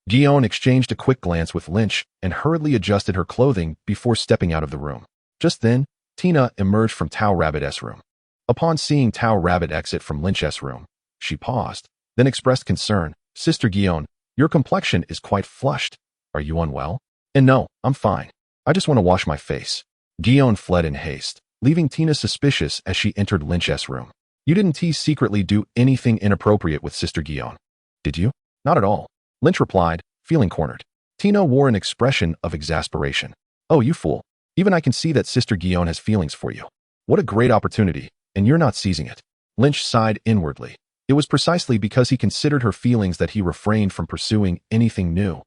Guillaume exchanged a quick glance with Lynch and hurriedly adjusted her clothing before stepping out of the room. Just then, Tina emerged from Tao Rabbit's room. Upon seeing Tao Rabbit exit from Lynch's room, she paused, then expressed concern. Sister Guillaume, your complexion is quite flushed. Are you unwell? And no, I'm fine. I just want to wash my face. Guillaume fled in haste, leaving Tina suspicious as she entered Lynch's room. You didn't secretly do anything inappropriate with Sister Guillaume, did you? Not at all. Lynch replied, feeling cornered. Tina wore an expression of exasperation. Oh, you fool. Even I can see that Sister Guillaume has feelings for you. What a great opportunity, and you're not seizing it. Lynch sighed inwardly. It was precisely because he considered her feelings that he refrained from pursuing anything new.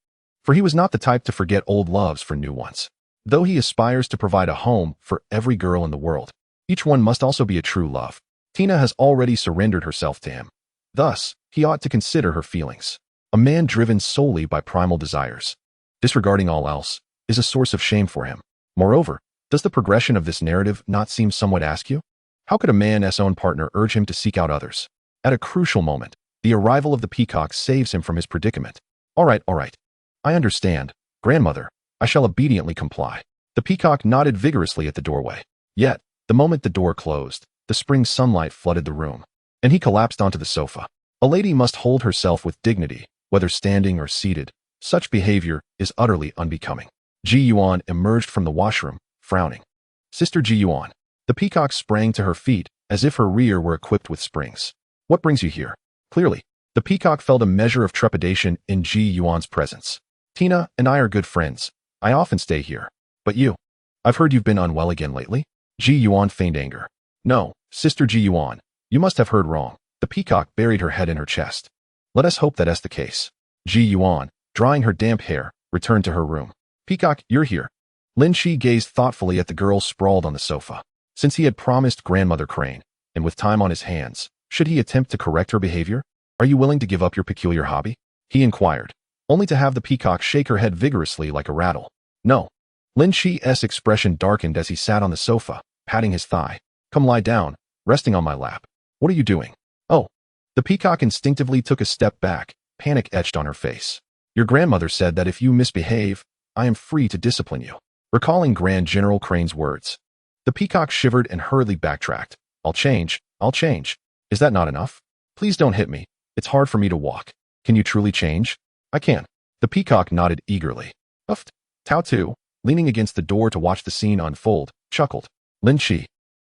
For he was not the type to forget old loves for new ones. Though he aspires to provide a home for every girl in the world, each one must also be a true love. Tina has already surrendered herself to him. Thus, he ought to consider her feelings. A man driven solely by primal desires, disregarding all else, is a source of shame for him. Moreover, does the progression of this narrative not seem somewhat askew? How could a man's own partner urge him to seek out others? At a crucial moment, the arrival of the peacock saves him from his predicament. All right. I understand, grandmother. I shall obediently comply. The peacock nodded vigorously at the doorway. Yet, the moment the door closed, the spring sunlight flooded the room, and he collapsed onto the sofa. A lady must hold herself with dignity, whether standing or seated. Such behavior is utterly unbecoming. Ji Yuan emerged from the washroom, frowning. Sister Ji Yuan. The peacock sprang to her feet, as if her rear were equipped with springs. What brings you here? Clearly, the peacock felt a measure of trepidation in Ji Yuan's presence. Tina and I are good friends. I often stay here. But you? I've heard you've been unwell again lately? Ji Yuan feigned anger. No, Sister Ji Yuan, you must have heard wrong. The peacock buried her head in her chest. Let us hope that's the case. Ji Yuan, drying her damp hair, returned to her room. Peacock, you're here. Lin Shi gazed thoughtfully at the girl sprawled on the sofa. Since he had promised Grandmother Crane, and with time on his hands, should he attempt to correct her behavior? Are you willing to give up your peculiar hobby? He inquired, only to have the peacock shake her head vigorously like a rattle. No. Lin Shi's expression darkened as he sat on the sofa, patting his thigh. Come lie down, resting on my lap. What are you doing? Oh. The peacock instinctively took a step back, panic etched on her face. Your grandmother said that if you misbehave, I am free to discipline you. Recalling Grand General Crane's words, the peacock shivered and hurriedly backtracked. I'll change. Is that not enough? Please don't hit me. It's hard for me to walk. Can you truly change? I can. The peacock nodded eagerly. Uffed. Tao Tu, leaning against the door to watch the scene unfold, chuckled. Lynch,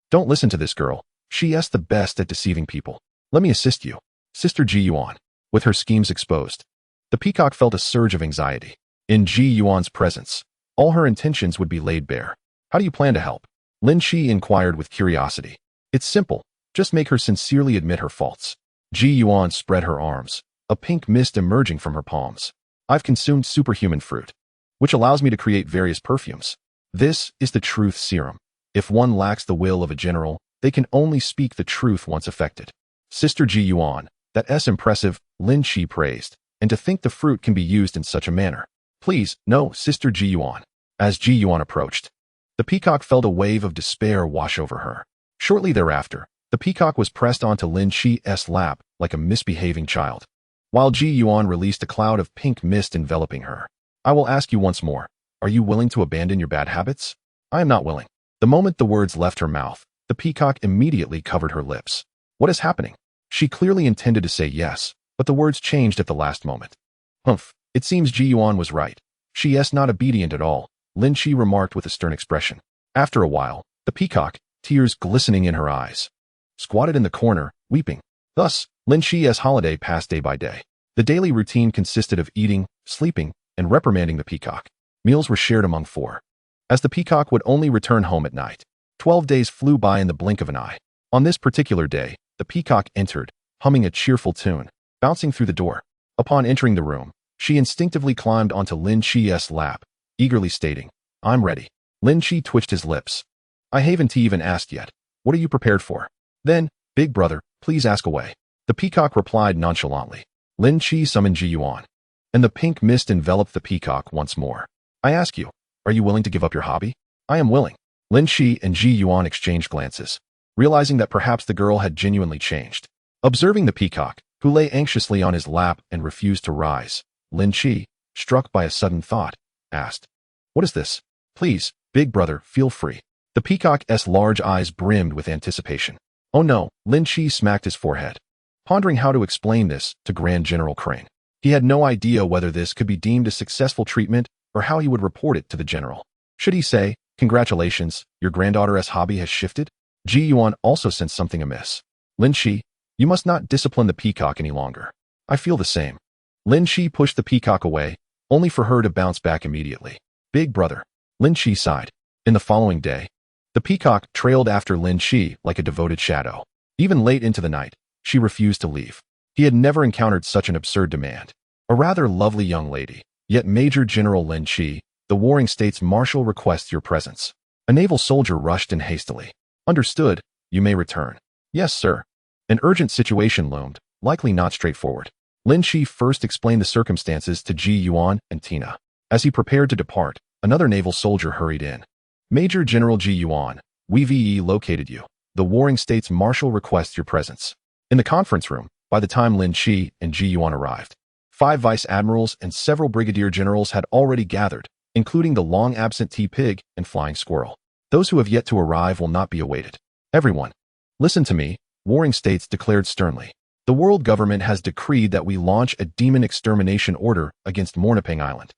don't listen to this girl. She's the best at deceiving people. Let me assist you. Sister Ji Yuan, with her schemes exposed. The peacock felt a surge of anxiety. In Ji Yuan's presence, all her intentions would be laid bare. How do you plan to help? Lynch inquired with curiosity. It's simple. Just make her sincerely admit her faults. Ji Yuan spread her arms, a pink mist emerging from her palms. I've consumed superhuman fruit, which allows me to create various perfumes. This is the truth serum. If one lacks the will of a general, they can only speak the truth once affected. Sister Ji Yuan, that's impressive, Lynch praised, and to think the fruit can be used in such a manner. Please, no, Sister Ji Yuan. As Ji Yuan approached, the peacock felt a wave of despair wash over her. Shortly thereafter, the peacock was pressed onto Lynch's lap like a misbehaving child, while Ji Yuan released a cloud of pink mist enveloping her. I will ask you once more, are you willing to abandon your bad habits? I am not willing. The moment the words left her mouth, the peacock immediately covered her lips. What is happening? She clearly intended to say yes, but the words changed at the last moment. Humph, it seems Ji Yuan was right. She is not obedient at all, Lynch remarked with a stern expression. After a while, the peacock, tears glistening in her eyes, squatted in the corner, weeping. Thus, Lynch's holiday passed day by day. The daily routine consisted of eating, sleeping, and reprimanding the peacock. Meals were shared among four, as the peacock would only return home at night. 12 days flew by in the blink of an eye. On this particular day, the peacock entered, humming a cheerful tune, bouncing through the door. Upon entering the room, she instinctively climbed onto Lynch's lap, eagerly stating, I'm ready. Lynch twitched his lips. I haven't even asked yet. What are you prepared for? Then, big brother, please ask away. The peacock replied nonchalantly. Lynch summoned Ji Yuan, and the pink mist enveloped the peacock once more. I ask you, are you willing to give up your hobby? I am willing. Lynch and Ji Yuan exchanged glances, realizing that perhaps the girl had genuinely changed. Observing the peacock, who lay anxiously on his lap and refused to rise, Lynch, struck by a sudden thought, asked, What is this? Please, big brother, feel free. The peacock's large eyes brimmed with anticipation. Oh no, Lynch smacked his forehead, pondering how to explain this to Grand General Crane. He had no idea whether this could be deemed a successful treatment or how he would report it to the general. Should he say, Congratulations, your granddaughter's hobby has shifted? Ji Yuan also sensed something amiss. Lynch, you must not discipline the peacock any longer. I feel the same. Lynch pushed the peacock away, only for her to bounce back immediately. Big brother. Lynch sighed. In the following day, the peacock trailed after Lynch like a devoted shadow. Even late into the night, she refused to leave. He had never encountered such an absurd demand. A rather lovely young lady, yet Major General Lynch, the Warring States Marshal requests your presence. A naval soldier rushed in hastily. Understood, you may return. Yes, sir. An urgent situation loomed, likely not straightforward. Lynch first explained the circumstances to Ji Yuan and Tina. As he prepared to depart, another naval soldier hurried in. Major General Ji Yuan, we've located you. The Warring States Marshal requests your presence. In the conference room, by the time Lynch and Ji Yuan arrived, 5 vice admirals and several brigadier generals had already gathered, including the long-absent T-Pig and Flying Squirrel. Those who have yet to arrive will not be awaited. Everyone, listen to me, Warring States declared sternly. The world government has decreed that we launch a demon extermination order against Mountain Island.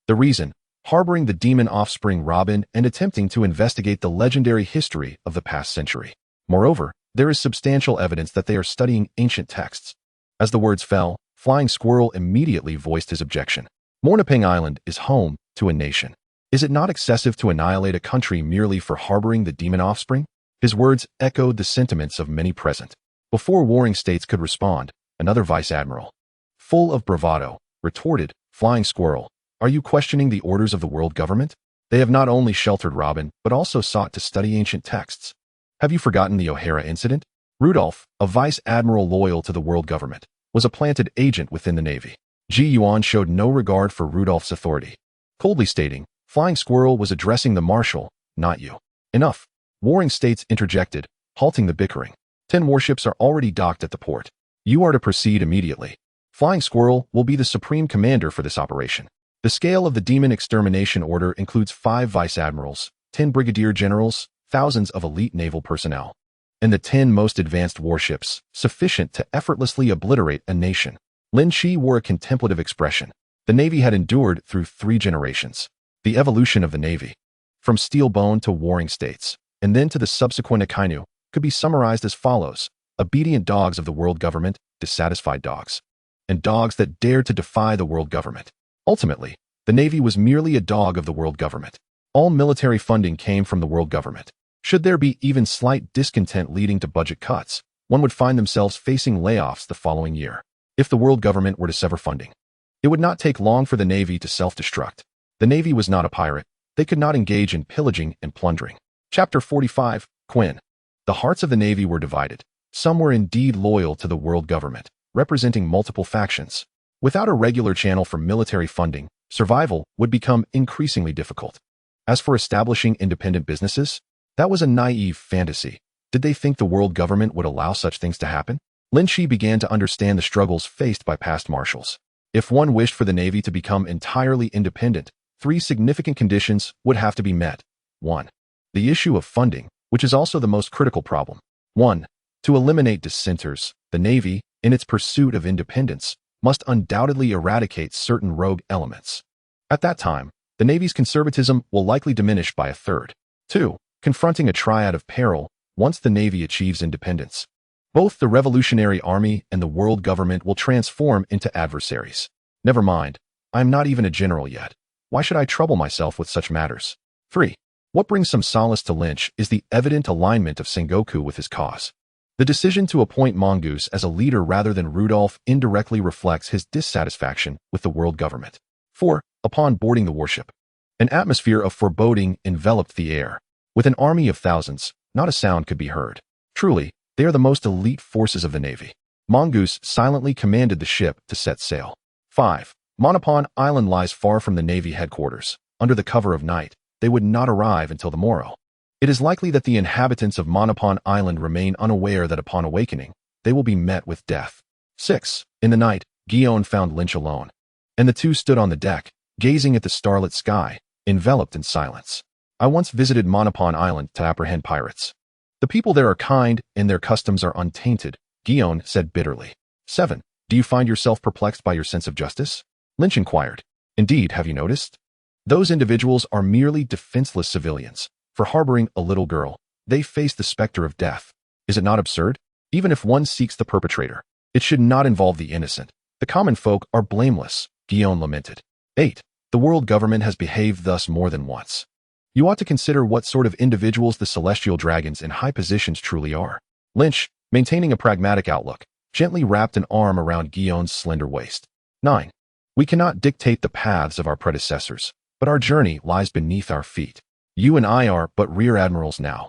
The reason, harboring the demon offspring Robin and attempting to investigate the legendary history of the past century. Moreover, there is substantial evidence that they are studying ancient texts. As the words fell, Flying Squirrel immediately voiced his objection. Mountain Island is home to a nation. Is it not excessive to annihilate a country merely for harboring the demon offspring? His words echoed the sentiments of many present. Before Warring States could respond, another vice admiral, full of bravado, retorted, Flying Squirrel, are you questioning the orders of the world government? They have not only sheltered Robin, but also sought to study ancient texts. Have you forgotten the O'Hara incident? Rudolph, a vice admiral loyal to the world government, was a planted agent within the Navy. Ji Yuan showed no regard for Rudolph's authority, coldly stating, Flying Squirrel was addressing the marshal, not you. Enough. Warring States interjected, halting the bickering. 10 warships are already docked at the port. You are to proceed immediately. Flying Squirrel will be the supreme commander for this operation. The scale of the Demon Extermination Order includes 5 vice admirals, 10 brigadier generals, thousands of elite naval personnel, and the 10 most advanced warships, sufficient to effortlessly obliterate a nation. Lynch wore a contemplative expression. The Navy had endured through 3 generations. The evolution of the Navy, from steel bone to warring states, and then to the subsequent Akainu, could be summarized as follows: obedient dogs of the world government, dissatisfied dogs, and dogs that dared to defy the world government. Ultimately, the Navy was merely a dog of the world government. All military funding came from the world government. Should there be even slight discontent leading to budget cuts, one would find themselves facing layoffs the following year. If the world government were to sever funding, it would not take long for the Navy to self-destruct. The Navy was not a pirate. They could not engage in pillaging and plundering. Chapter 45, Quinn. The hearts of the Navy were divided. Some were indeed loyal to the world government, representing multiple factions. Without a regular channel for military funding, survival would become increasingly difficult. As for establishing independent businesses, that was a naive fantasy. Did they think the world government would allow such things to happen? Lynch began to understand the struggles faced by past marshals. If one wished for the Navy to become entirely independent, 3 significant conditions would have to be met. 1. The issue of funding, which is also the most critical problem. 1. To eliminate dissenters, the Navy, in its pursuit of independence, must undoubtedly eradicate certain rogue elements. At that time, the Navy's conservatism will likely diminish by a third. 2. Confronting a triad of peril once the Navy achieves independence. Both the Revolutionary Army and the world government will transform into adversaries. Never mind, I am not even a general yet. Why should I trouble myself with such matters? 3. What brings some solace to Lynch is the evident alignment of Sengoku with his cause. The decision to appoint Mongoose as a leader rather than Rudolph indirectly reflects his dissatisfaction with the world government. 4. Upon boarding the warship, an atmosphere of foreboding enveloped the air. With an army of thousands, not a sound could be heard. Truly, they are the most elite forces of the Navy. Mongoose silently commanded the ship to set sail. 5. Monopon Island lies far from the Navy headquarters. Under the cover of night, they would not arrive until the morrow. It is likely that the inhabitants of Monopon Island remain unaware that upon awakening, they will be met with death. 6. In the night, Guion found Lynch alone, and the two stood on the deck, gazing at the starlit sky, enveloped in silence. I once visited Monopon Island to apprehend pirates. The people there are kind, and their customs are untainted, Guion said bitterly. 7. Do you find yourself perplexed by your sense of justice? Lynch inquired. Indeed, have you noticed? Those individuals are merely defenseless civilians. For harboring a little girl, they face the specter of death. Is it not absurd? Even if one seeks the perpetrator, it should not involve the innocent. The common folk are blameless, Guion lamented. 8. The world government has behaved thus more than once. You ought to consider what sort of individuals the celestial dragons in high positions truly are. Lynch, maintaining a pragmatic outlook, gently wrapped an arm around Guion's slender waist. 9. We cannot dictate the paths of our predecessors, but our journey lies beneath our feet. You and I are but rear admirals now.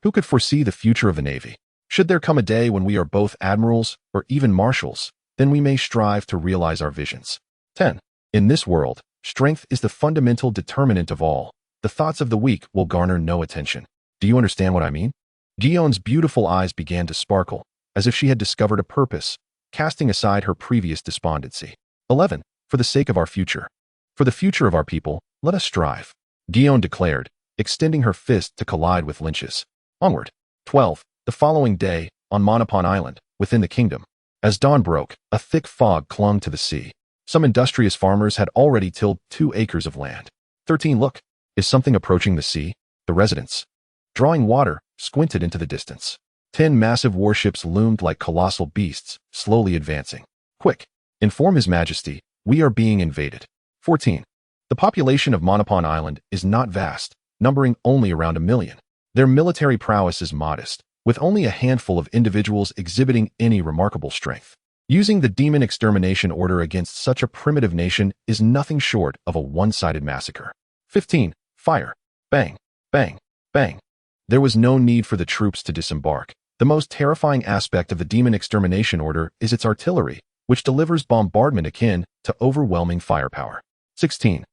Who could foresee the future of the Navy? Should there come a day when we are both admirals or even marshals, then we may strive to realize our visions. 10. In this world, strength is the fundamental determinant of all. The thoughts of the weak will garner no attention. Do you understand what I mean? Guion's beautiful eyes began to sparkle, as if she had discovered a purpose, casting aside her previous despondency. 11. For the sake of our future. For the future of our people, let us strive, Guion declared, extending her fist to collide with Lynch's. Onward. 12. The following day, on Monopon Island, within the kingdom, as dawn broke, a thick fog clung to the sea. Some industrious farmers had already tilled 2 acres of land. 13. Look, is something approaching the sea? The residents, drawing water, squinted into the distance. 10 massive warships loomed like colossal beasts, slowly advancing. Quick, inform His Majesty, we are being invaded. 14. The population of Monopon Island is not vast, numbering only around 1 million. Their military prowess is modest, with only a handful of individuals exhibiting any remarkable strength. Using the Demon Extermination Order against such a primitive nation is nothing short of a one-sided massacre. 15. Fire. Bang, bang, bang. There was no need for the troops to disembark. The most terrifying aspect of the Demon Extermination Order is its artillery, which delivers bombardment akin to overwhelming firepower. 16.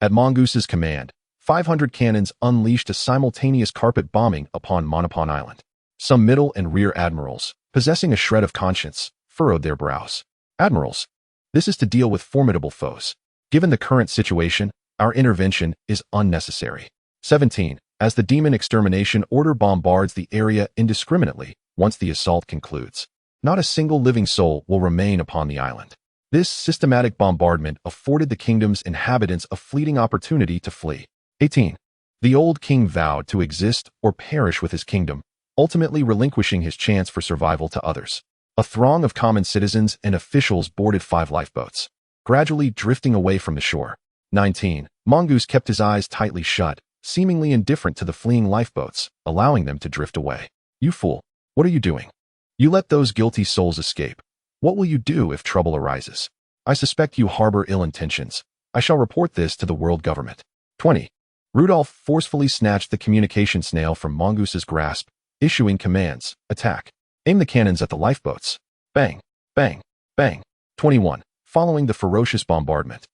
At Mongoose's command, 500 cannons unleashed a simultaneous carpet bombing upon Monopon Island. Some middle and rear admirals, possessing a shred of conscience, furrowed their brows. Admirals, this is to deal with formidable foes. Given the current situation, our intervention is unnecessary. 17. As the demon extermination order bombards the area indiscriminately, once the assault concludes, not a single living soul will remain upon the island. This systematic bombardment afforded the kingdom's inhabitants a fleeting opportunity to flee. 18. The old king vowed to exist or perish with his kingdom, ultimately relinquishing his chance for survival to others. A throng of common citizens and officials boarded 5 lifeboats, gradually drifting away from the shore. 19. Mongoose kept his eyes tightly shut, seemingly indifferent to the fleeing lifeboats, allowing them to drift away. You fool, what are you doing? You let those guilty souls escape. What will you do if trouble arises? I suspect you harbor ill intentions. I shall report this to the world government. 20. Rudolph forcefully snatched the communication snail from Mongoose's grasp, issuing commands. Attack. Aim the cannons at the lifeboats. Bang, bang, bang. 21. Following the ferocious bombardment,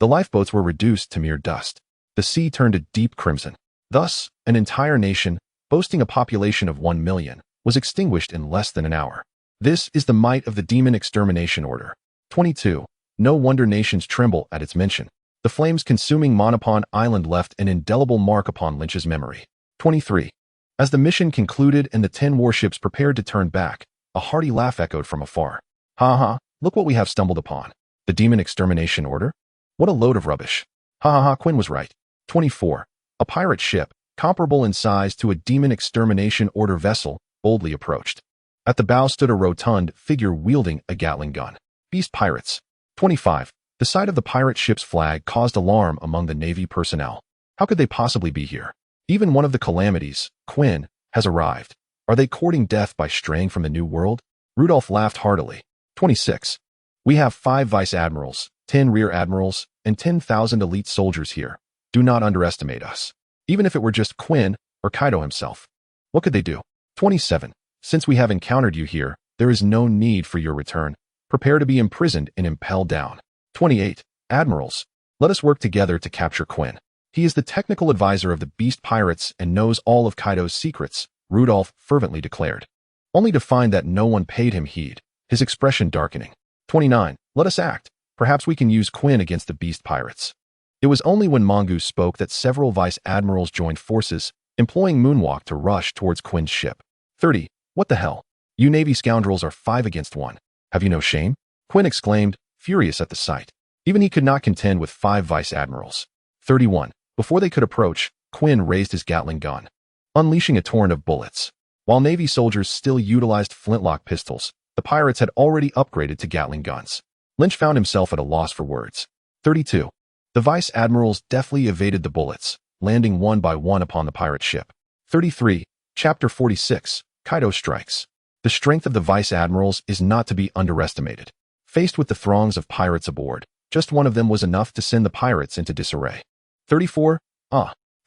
the lifeboats were reduced to mere dust. The sea turned a deep crimson. Thus, an entire nation, boasting a population of 1 million, was extinguished in less than an hour. This is the might of the demon extermination order. 22. No wonder nations tremble at its mention. The flames consuming Monopon Island left an indelible mark upon Lynch's memory. 23. As the mission concluded and the 10 warships prepared to turn back, a hearty laugh echoed from afar. Ha ha, look what we have stumbled upon. The demon extermination order? What a load of rubbish. Ha ha ha, Quinn was right. 24. A pirate ship, comparable in size to a demon extermination order vessel, boldly approached. At the bow stood a rotund figure wielding a Gatling gun. Beast pirates. 25. The sight of the pirate ship's flag caused alarm among the Navy personnel. How could they possibly be here? Even one of the calamities, Quinn, has arrived. Are they courting death by straying from the New World? Rudolph laughed heartily. 26. We have 5 vice admirals, 10 rear admirals, and 10,000 elite soldiers here. Do not underestimate us. Even if it were just Quinn or Kaido himself. What could they do? 27. Since we have encountered you here, there is no need for your return. Prepare to be imprisoned and impelled down. 28. Admirals, let us work together to capture Quinn. He is the technical advisor of the beast pirates and knows all of Kaido's secrets, Rudolph fervently declared. Only to find that no one paid him heed, his expression darkening. 29. Let us act. Perhaps we can use Quinn against the beast pirates. It was only when Mongoose spoke that several vice admirals joined forces, employing Moonwalk to rush towards Quinn's ship. 30. What the hell? You Navy scoundrels are 5 against 1. Have you no shame? Quinn exclaimed, furious at the sight. Even he could not contend with 5 vice admirals. 31. Before they could approach, Quinn raised his Gatling gun, unleashing a torrent of bullets. While Navy soldiers still utilized flintlock pistols, the pirates had already upgraded to Gatling guns. Lynch found himself at a loss for words. 32. The vice admirals deftly evaded the bullets, landing one by one upon the pirate ship. 33. Chapter 46. Kaido strikes. The strength of the vice admirals is not to be underestimated. Faced with the throngs of pirates aboard, just one of them was enough to send the pirates into disarray. 34.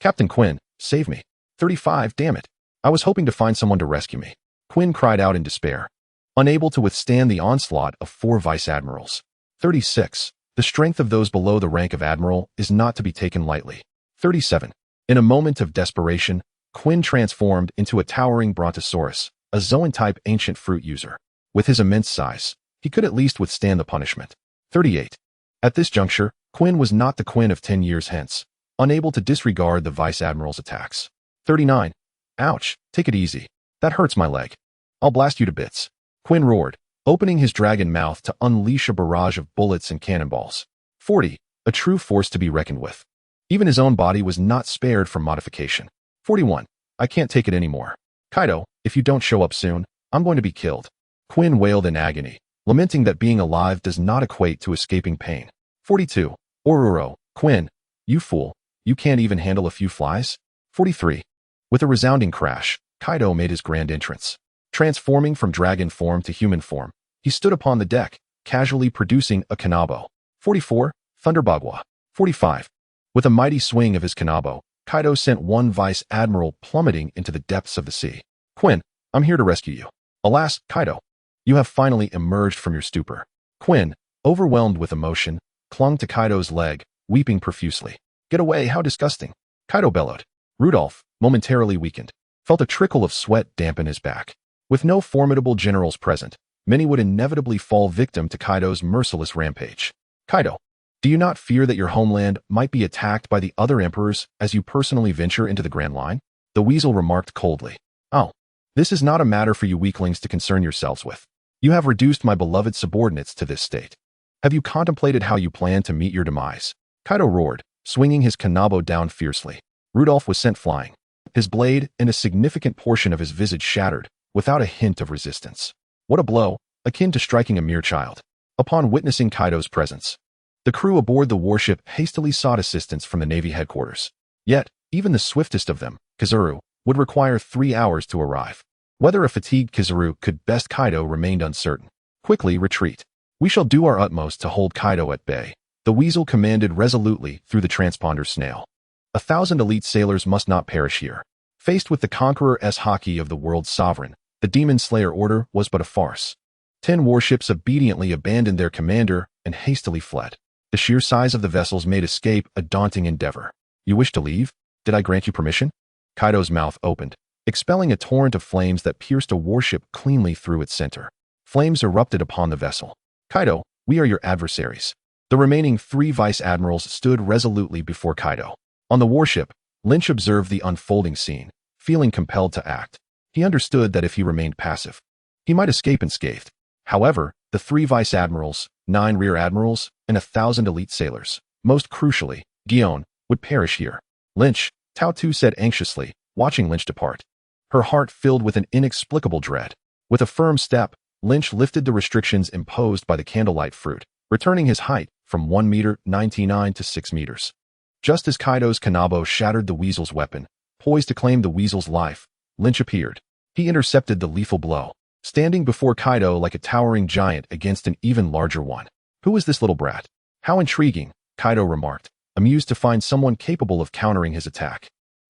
Captain Quinn, save me. 35. Damn it. I was hoping to find someone to rescue me. Quinn cried out in despair, unable to withstand the onslaught of 4 vice admirals. 36. The strength of those below the rank of admiral is not to be taken lightly. 37. In a moment of desperation, Quinn transformed into a towering brontosaurus, a Zoan-type ancient fruit user. With his immense size, he could at least withstand the punishment. 38. At this juncture, Quinn was not the Quinn of 10 years hence, unable to disregard the vice admiral's attacks. 39. Ouch, take it easy. That hurts my leg. I'll blast you to bits. Quinn roared, opening his dragon mouth to unleash a barrage of bullets and cannonballs. 40. A true force to be reckoned with. Even his own body was not spared from modification. 41. I can't take it anymore. Kaido, if you don't show up soon, I'm going to be killed. Quinn wailed in agony, lamenting that being alive does not equate to escaping pain. 42. Ororo, Quinn, you fool, you can't even handle a few flies? 43. With a resounding crash, Kaido made his grand entrance. Transforming from dragon form to human form, he stood upon the deck, casually producing a kanabo. 44. Thunderbagua. 45. With a mighty swing of his kanabo, Kaido sent one vice admiral plummeting into the depths of the sea. Quinn, I'm here to rescue you. Alas, Kaido, you have finally emerged from your stupor. Quinn, overwhelmed with emotion, clung to Kaido's leg, weeping profusely. Get away, how disgusting. Kaido bellowed. Rudolph, momentarily weakened. felt a trickle of sweat dampen his back. With no formidable generals present, many would inevitably fall victim to Kaido's merciless rampage. Kaido, do you not fear that your homeland might be attacked by the other emperors as you personally venture into the Grand Line? The weasel remarked coldly. Oh, this is not a matter for you weaklings to concern yourselves with. You have reduced my beloved subordinates to this state. Have you contemplated how you plan to meet your demise? Kaido roared, swinging his kanabo down fiercely. Rudolph was sent flying. His blade and a significant portion of his visage shattered, without a hint of resistance. What a blow, akin to striking a mere child. Upon witnessing Kaido's presence, the crew aboard the warship hastily sought assistance from the Navy headquarters. Yet, even the swiftest of them, Kizaru, would require 3 hours to arrive. Whether a fatigued Kizaru could best Kaido remained uncertain. Quickly retreat. We shall do our utmost to hold Kaido at bay, the weasel commanded resolutely through the transponder snail. 1,000 elite sailors must not perish here. Faced with the conqueror's Haki of the world's sovereign, the Demon Slayer order was but a farce. 10 warships obediently abandoned their commander and hastily fled. The sheer size of the vessels made escape a daunting endeavor. You wish to leave? Did I grant you permission? Kaido's mouth opened, expelling a torrent of flames that pierced a warship cleanly through its center. Flames erupted upon the vessel. Kaido, we are your adversaries. The remaining 3 vice-admirals stood resolutely before Kaido. On the warship, Lynch observed the unfolding scene, feeling compelled to act. He understood that if he remained passive, he might escape unscathed. However, the 3 vice-admirals, 9 rear-admirals, and 1,000 elite sailors, most crucially, Gion, would perish here. Lynch, Tao Tu said anxiously, watching Lynch depart. Her heart filled with an inexplicable dread. With a firm step, Lynch lifted the restrictions imposed by the Candlelight Fruit, returning his height from 1 meter 99 to 6 meters. Just as Kaido's kanabo shattered the weasel's weapon, poised to claim the weasel's life, Lynch appeared. He intercepted the lethal blow, standing before Kaido like a towering giant against an even larger one. Who is this little brat? How intriguing, Kaido remarked, amused to find someone capable of countering his attack.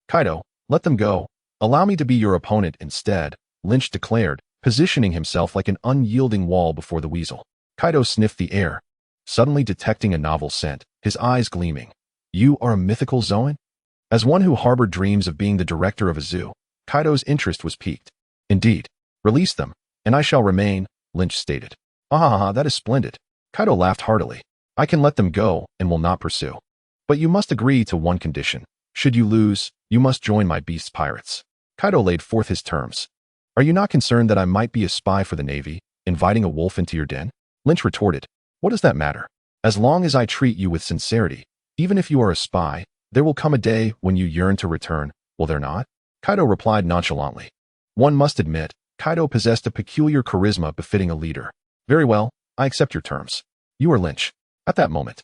Kaido, let them go. Allow me to be your opponent instead, Lynch declared, positioning himself like an unyielding wall before the weasel. Kaido sniffed the air, suddenly detecting a novel scent, his eyes gleaming. You are a mythical Zoan? As one who harbored dreams of being the director of a zoo, Kaido's interest was piqued. Indeed. Release them, and I shall remain, Lynch stated. Ah, that is splendid. Kaido laughed heartily. I can let them go and will not pursue. But you must agree to one condition. Should you lose, you must join my beast's pirates. Kaido laid forth his terms. Are you not concerned that I might be a spy for the Navy, inviting a wolf into your den? Lynch retorted. What does that matter? As long as I treat you with sincerity, even if you are a spy, there will come a day when you yearn to return, will there not? Kaido replied nonchalantly. One must admit, Kaido possessed a peculiar charisma befitting a leader. Very well, I accept your terms. You are Lynch. At that moment,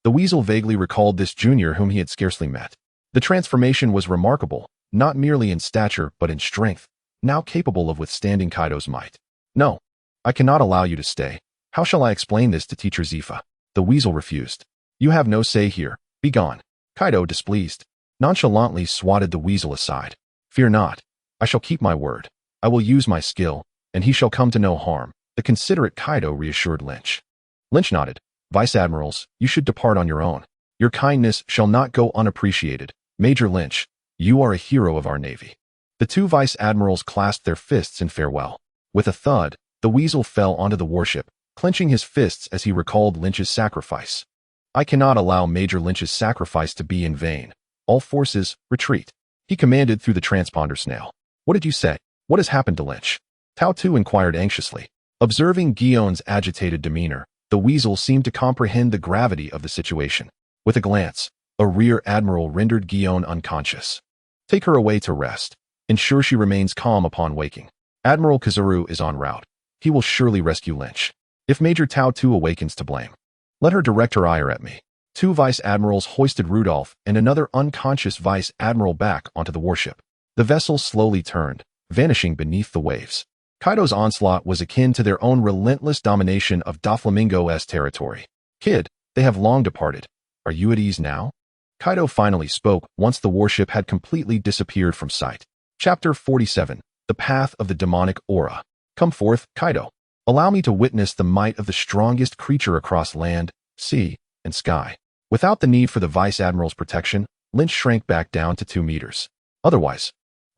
the weasel vaguely recalled this junior whom he had scarcely met. The transformation was remarkable, not merely in stature but in strength, now capable of withstanding Kaido's might. No, I cannot allow you to stay. How shall I explain this to Teacher Zifa? The weasel refused. You have no say here. Be gone. Kaido, displeased, nonchalantly swatted the weasel aside. Fear not. I shall keep my word. I will use my skill, and he shall come to no harm, the considerate Kaido reassured Lynch. Lynch nodded. Vice-admirals, you should depart on your own. Your kindness shall not go unappreciated. Major Lynch, you are a hero of our Navy. The 2 vice-admirals clasped their fists in farewell. With a thud, the weasel fell onto the warship, clenching his fists as he recalled Lynch's sacrifice. I cannot allow Major Lynch's sacrifice to be in vain. All forces, retreat. He commanded through the transponder snail. What did you say? What has happened to Lynch? Tao Tu inquired anxiously. Observing Gion's agitated demeanor, the weasel seemed to comprehend the gravity of the situation. With a glance, a rear admiral rendered Gion unconscious. Take her away to rest. Ensure she remains calm upon waking. Admiral Kizaru is en route. He will surely rescue Lynch. If Major Tao Tu awakens to blame, let her direct her ire at me. 2 vice-admirals hoisted Rudolph and another unconscious vice-admiral back onto the warship. The vessel slowly turned, vanishing beneath the waves. Kaido's onslaught was akin to their own relentless domination of Doflamingo's territory. Kid, they have long departed. Are you at ease now? Kaido finally spoke once the warship had completely disappeared from sight. Chapter 47. The Path of the Demonic Aura. Come forth, Kaido. Allow me to witness the might of the strongest creature across land, sea, and sky. Without the need for the vice-admiral's protection, Lynch shrank back down to 2 meters. Otherwise,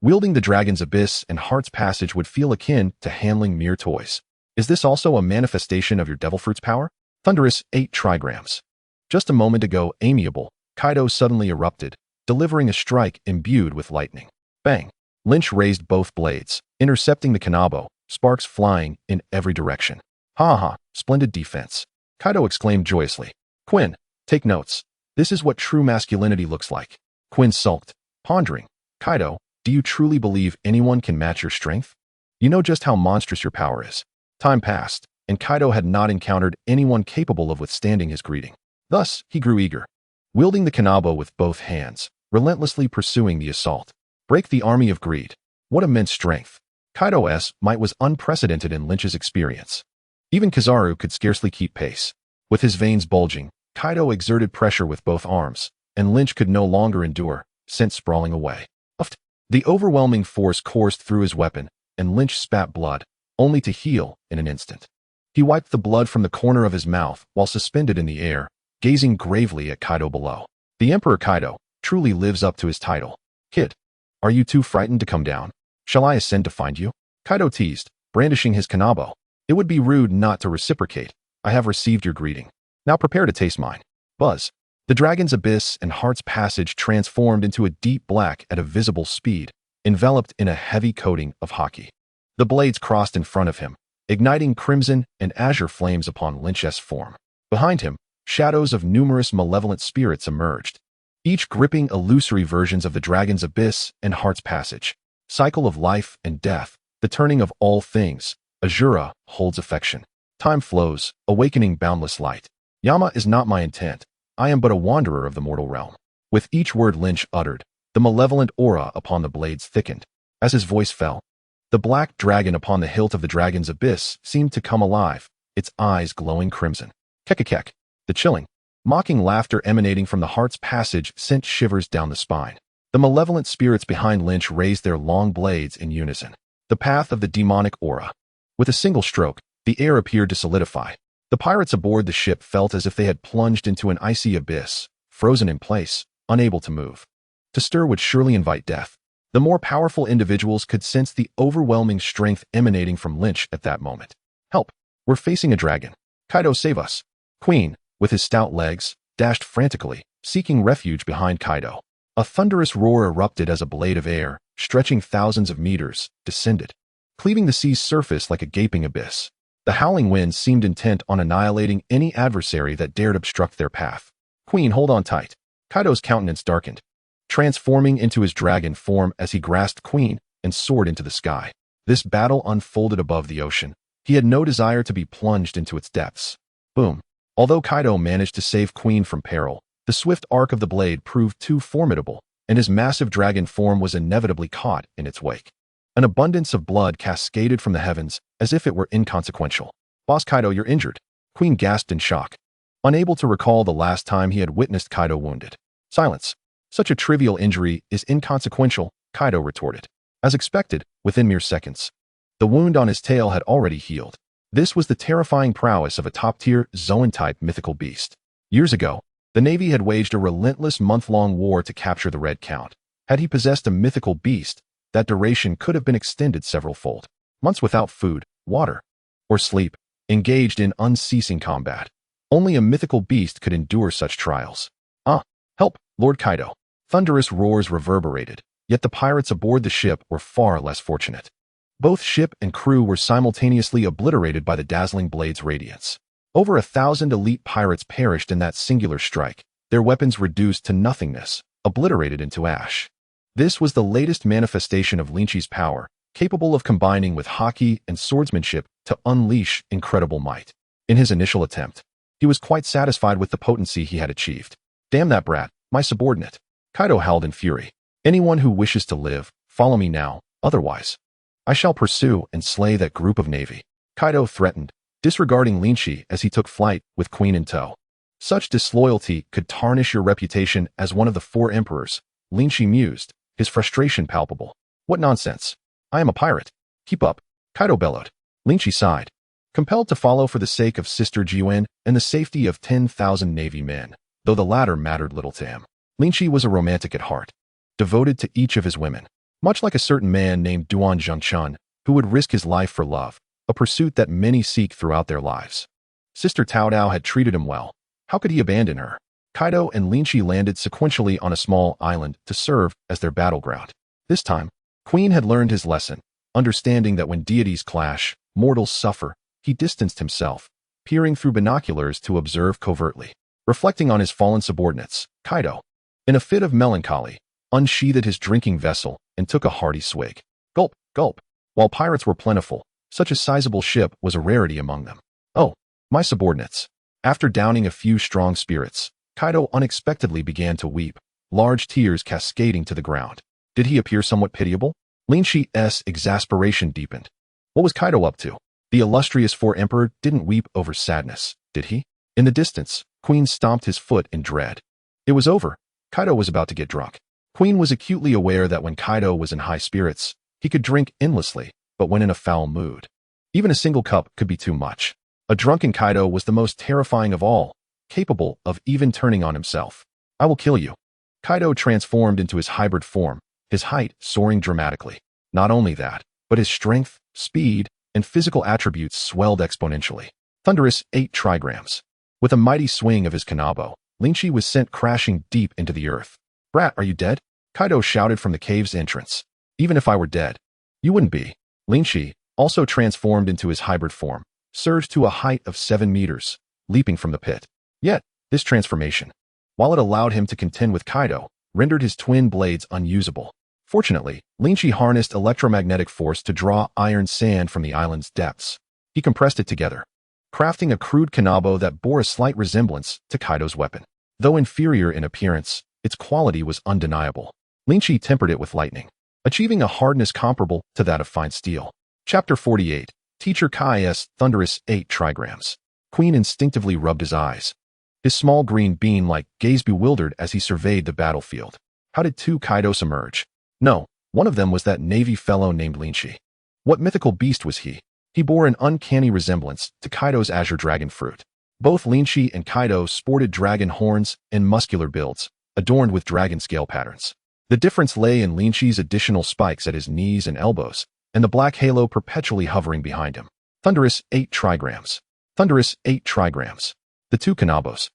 Wielding the dragon's abyss and heart's passage would feel akin to handling mere toys. Is this also a manifestation of your devil fruit's power? Thunderous 8 trigrams. Just a moment ago amiable, Kaido suddenly erupted, delivering a strike imbued with lightning. Bang! Lynch raised both blades, intercepting the Kanabo, sparks flying in every direction. Ha ha, splendid defense. Kaido exclaimed joyously. Quinn, take notes. This is what true masculinity looks like. Quinn sulked, pondering. Kaido, do you truly believe anyone can match your strength? You know just how monstrous your power is. Time passed, and Kaido had not encountered anyone capable of withstanding his greeting. Thus, he grew eager, wielding the Kanabo with both hands, relentlessly pursuing the assault. Break the army of greed. What immense strength. Kaido's might was unprecedented in Lynch's experience. Even Kizaru could scarcely keep pace. With his veins bulging, Kaido exerted pressure with both arms, and Lynch could no longer endure, sent sprawling away. Uffed. The overwhelming force coursed through his weapon, and Lynch spat blood, only to heal in an instant. He wiped the blood from the corner of his mouth while suspended in the air, gazing gravely at Kaido below. The Emperor Kaido truly lives up to his title. Kid, are you too frightened to come down? Shall I ascend to find you? Kaido teased, brandishing his Kanabo. It would be rude not to reciprocate. I have received your greeting. Now prepare to taste mine. Buzz. The dragon's abyss and heart's passage transformed into a deep black at a visible speed, enveloped in a heavy coating of Haki. The blades crossed in front of him, igniting crimson and azure flames upon Lynch's form. Behind him, shadows of numerous malevolent spirits emerged, each gripping illusory versions of the dragon's abyss and heart's passage. Cycle of life and death, the turning of all things. Azura holds affection. Time flows, awakening boundless light. Yama is not my intent. I am but a wanderer of the mortal realm. With each word Lynch uttered, the malevolent aura upon the blades thickened. As his voice fell, the black dragon upon the hilt of the dragon's abyss seemed to come alive, its eyes glowing crimson. Kekekek. The chilling, mocking laughter emanating from the heart's passage sent shivers down the spine. The malevolent spirits behind Lynch raised their long blades in unison. The path of the demonic aura. With a single stroke, the air appeared to solidify. The pirates aboard the ship felt as if they had plunged into an icy abyss, frozen in place, unable to move. To stir would surely invite death. The more powerful individuals could sense the overwhelming strength emanating from Lynch at that moment. Help! We're facing a dragon. Kaido, save us. Queen, with his stout legs, dashed frantically, seeking refuge behind Kaido. A thunderous roar erupted as a blade of air, stretching thousands of meters, descended, cleaving the sea's surface like a gaping abyss. The howling wind seemed intent on annihilating any adversary that dared obstruct their path. Queen, hold on tight. Kaido's countenance darkened, transforming into his dragon form as he grasped Queen and soared into the sky. This battle unfolded above the ocean. He had no desire to be plunged into its depths. Boom. Although Kaido managed to save Queen from peril, the swift arc of the blade proved too formidable, and his massive dragon form was inevitably caught in its wake. An abundance of blood cascaded from the heavens as if it were inconsequential. Boss Kaido, you're injured. Queen gasped in shock, unable to recall the last time he had witnessed Kaido wounded. Silence. Such a trivial injury is inconsequential, Kaido retorted. As expected, within mere seconds, the wound on his tail had already healed. This was the terrifying prowess of a top-tier Zoan-type mythical beast. Years ago, the Navy had waged a relentless month-long war to capture the Red Count. Had he possessed a mythical beast, that duration could have been extended several-fold. Months without food, water, or sleep, engaged in unceasing combat. Only a mythical beast could endure such trials. Help, Lord Kaido. Thunderous roars reverberated, yet the pirates aboard the ship were far less fortunate. Both ship and crew were simultaneously obliterated by the dazzling blade's radiance. Over 1,000 elite pirates perished in that singular strike, their weapons reduced to nothingness, obliterated into ash. This was the latest manifestation of Lynch's power, capable of combining with Haki and swordsmanship to unleash incredible might. In his initial attempt, he was quite satisfied with the potency he had achieved. Damn that brat, my subordinate. Kaido howled in fury. Anyone who wishes to live, follow me now, otherwise I shall pursue and slay that group of navy. Kaido threatened, disregarding Lynch as he took flight with Queen in tow. Such disloyalty could tarnish your reputation as one of the 4 emperors, Lynch mused, his frustration palpable. What nonsense. I am a pirate. Keep up. Kaido bellowed. Lynch sighed, compelled to follow for the sake of Sister Jiwen and the safety of 10,000 navy men, though the latter mattered little to him. Lynch was a romantic at heart, devoted to each of his women. Much like a certain man named Duan Zhengchun, who would risk his life for love, a pursuit that many seek throughout their lives. Sister Tao Dao had treated him well. How could he abandon her? Kaido and Lynch landed sequentially on a small island to serve as their battleground. This time, Queen had learned his lesson. Understanding that when deities clash, mortals suffer, he distanced himself, peering through binoculars to observe covertly. Reflecting on his fallen subordinates, Kaido, in a fit of melancholy, unsheathed his drinking vessel and took a hearty swig. Gulp, gulp. While pirates were plentiful, such a sizable ship was a rarity among them. Oh, my subordinates. After downing a few strong spirits, Kaido unexpectedly began to weep, large tears cascading to the ground. Did he appear somewhat pitiable? Lynch's exasperation deepened. What was Kaido up to? The illustrious Emperor didn't weep over sadness, did he? In the distance, Queen stomped his foot in dread. It was over. Kaido was about to get drunk. Queen was acutely aware that when Kaido was in high spirits, he could drink endlessly, but when in a foul mood, even a single cup could be too much. A drunken Kaido was the most terrifying of all, capable of even turning on himself. I will kill you. Kaido transformed into his hybrid form, his height soaring dramatically. Not only that, but his strength, speed, and physical attributes swelled exponentially. Thunderous 8 trigrams. With a mighty swing of his kanabo, Lynch was sent crashing deep into the earth. Brat, are you dead? Kaido shouted from the cave's entrance. Even if I were dead, you wouldn't be. Lynch, also transformed into his hybrid form, surged to a height of 7 meters, leaping from the pit. Yet, this transformation, while it allowed him to contend with Kaido, rendered his twin blades unusable. Fortunately, Lynch harnessed electromagnetic force to draw iron sand from the island's depths. He compressed it together, crafting a crude kanabo that bore a slight resemblance to Kaido's weapon. Though inferior in appearance, its quality was undeniable. Lynch tempered it with lightning, achieving a hardness comparable to that of fine steel. Chapter 48. Teacher Kai's Thunderous 8 trigrams. Queen instinctively rubbed his eyes. His small green bean-like gaze bewildered as he surveyed the battlefield. How did two Kaidos emerge? No, one of them was that navy fellow named Lynch. What mythical beast was he? He bore an uncanny resemblance to Kaido's azure dragon fruit. Both Lynch and Kaido sported dragon horns and muscular builds, adorned with dragon scale patterns. The difference lay in Lynch's additional spikes at his knees and elbows, and the black halo perpetually hovering behind him. Thunderous 8 trigrams. Thunderous 8 trigrams. The two kanabos,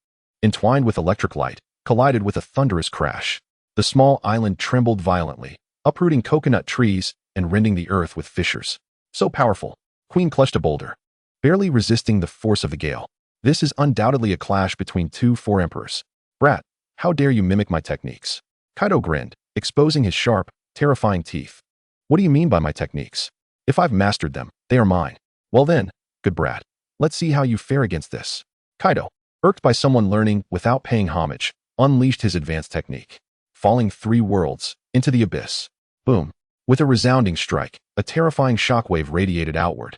entwined with electric light, collided with a thunderous crash. The small island trembled violently, uprooting coconut trees and rending the earth with fissures. So powerful, Queen clutched a boulder, barely resisting the force of the gale. This is undoubtedly a clash between two emperors. Brat, how dare you mimic my techniques? Kaido grinned, exposing his sharp, terrifying teeth. What do you mean by my techniques? If I've mastered them, they are mine. Well then, good brat, let's see how you fare against this. Kaido, irked by someone learning without paying homage, unleashed his advanced technique, falling 3 worlds into the abyss. Boom. With a resounding strike, a terrifying shockwave radiated outward,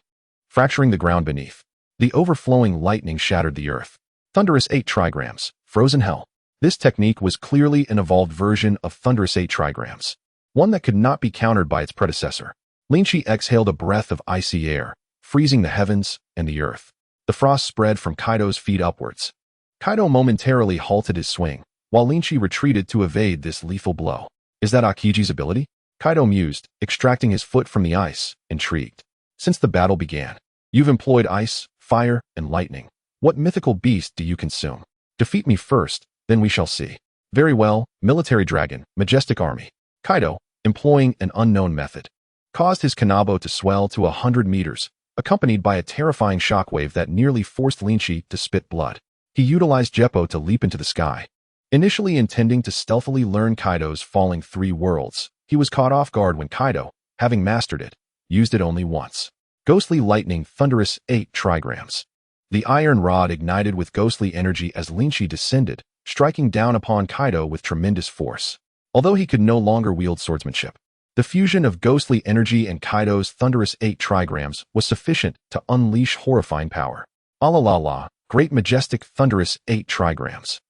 fracturing the ground beneath. The overflowing lightning shattered the earth. Thunderous 8 trigrams, frozen hell. This technique was clearly an evolved version of Thunderous 8 trigrams, one that could not be countered by its predecessor. Lynch exhaled a breath of icy air, freezing the heavens and the earth. The frost spread from Kaido's feet upwards. Kaido momentarily halted his swing, while Lynch retreated to evade this lethal blow. Is that Akiji's ability? Kaido mused, extracting his foot from the ice, intrigued. Since the battle began, you've employed ice, fire, and lightning. What mythical beast do you consume? Defeat me first, then we shall see. Very well, military dragon, majestic army. Kaido, employing an unknown method, caused his kanabo to swell to 100 meters, accompanied by a terrifying shockwave that nearly forced Lynch to spit blood. He utilized Jeppo to leap into the sky. Initially intending to stealthily learn Kaido's falling 3 worlds, he was caught off guard when Kaido, having mastered it, used it only once. Ghostly lightning, Thunderous 8 trigrams. The iron rod ignited with ghostly energy as Lynch descended, striking down upon Kaido with tremendous force. Although he could no longer wield swordsmanship, the fusion of ghostly energy and Kaido's Thunderous 8 trigrams was sufficient to unleash horrifying power. Alalala, great majestic Thunderous 8 trigrams.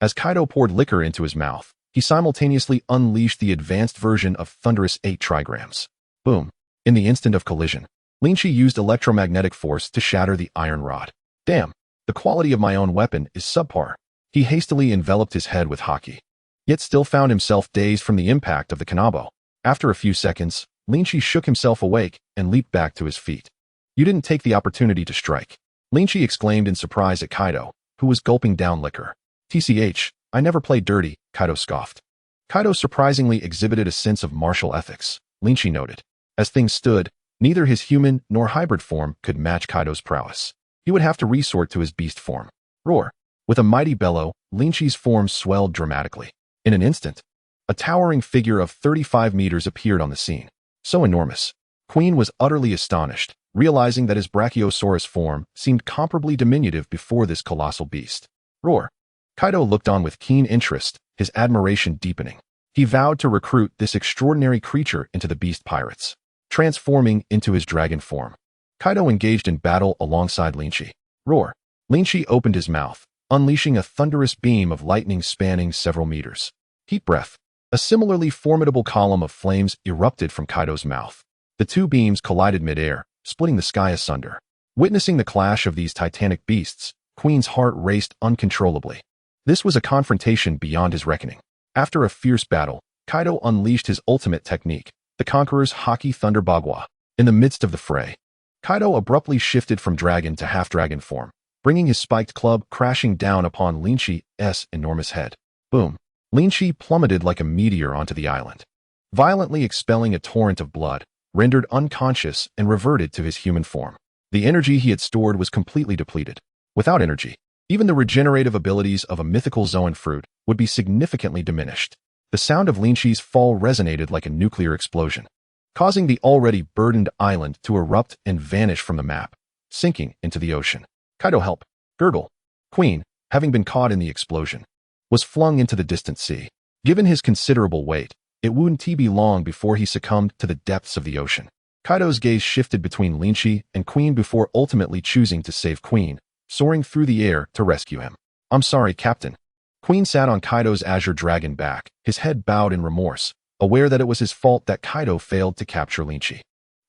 As Kaido poured liquor into his mouth, he simultaneously unleashed the advanced version of Thunderous 8 trigrams. Boom. In the instant of collision, Lynch used electromagnetic force to shatter the iron rod. Damn, the quality of my own weapon is subpar. He hastily enveloped his head with Haki, yet still found himself dazed from the impact of the kanabo. After a few seconds, Lynch shook himself awake and leaped back to his feet. You didn't take the opportunity to strike. Lynch exclaimed in surprise at Kaido, who was gulping down liquor. TCH, I never played dirty, Kaido scoffed. Kaido surprisingly exhibited a sense of martial ethics, Lynch noted. As things stood, neither his human nor hybrid form could match Kaido's prowess. He would have to resort to his beast form. Roar! With a mighty bellow, Lynch's form swelled dramatically. In an instant, a towering figure of 35 meters appeared on the scene. So enormous. Queen was utterly astonished, realizing that his Brachiosaurus form seemed comparably diminutive before this colossal beast. Roar! Kaido looked on with keen interest, his admiration deepening. He vowed to recruit this extraordinary creature into the beast pirates. Transforming into his dragon form, Kaido engaged in battle alongside Lynch. Roar! Lynch opened his mouth, unleashing a thunderous beam of lightning spanning several meters. Heat breath! A similarly formidable column of flames erupted from Kaido's mouth. The two beams collided mid-air, splitting the sky asunder. Witnessing the clash of these titanic beasts, Queen's heart raced uncontrollably. This was a confrontation beyond his reckoning. After a fierce battle, Kaido unleashed his ultimate technique, the Conqueror's Haki Thunder Bagua. In the midst of the fray, Kaido abruptly shifted from dragon to half-dragon form, bringing his spiked club crashing down upon Lynch's enormous head. Boom! Lynch plummeted like a meteor onto the island, violently expelling a torrent of blood, rendered unconscious and reverted to his human form. The energy he had stored was completely depleted. Without energy, even the regenerative abilities of a mythical Zoan fruit would be significantly diminished. The sound of Lynch's fall resonated like a nuclear explosion, causing the already burdened island to erupt and vanish from the map, sinking into the ocean. Kaido, help! Gurgle! Queen, having been caught in the explosion, was flung into the distant sea. Given his considerable weight, it wouldn't be long before he succumbed to the depths of the ocean. Kaido's gaze shifted between Lynch and Queen before ultimately choosing to save Queen, soaring through the air to rescue him. I'm sorry, Captain. Queen sat on Kaido's azure dragon back, his head bowed in remorse, aware that it was his fault that Kaido failed to capture Lynch.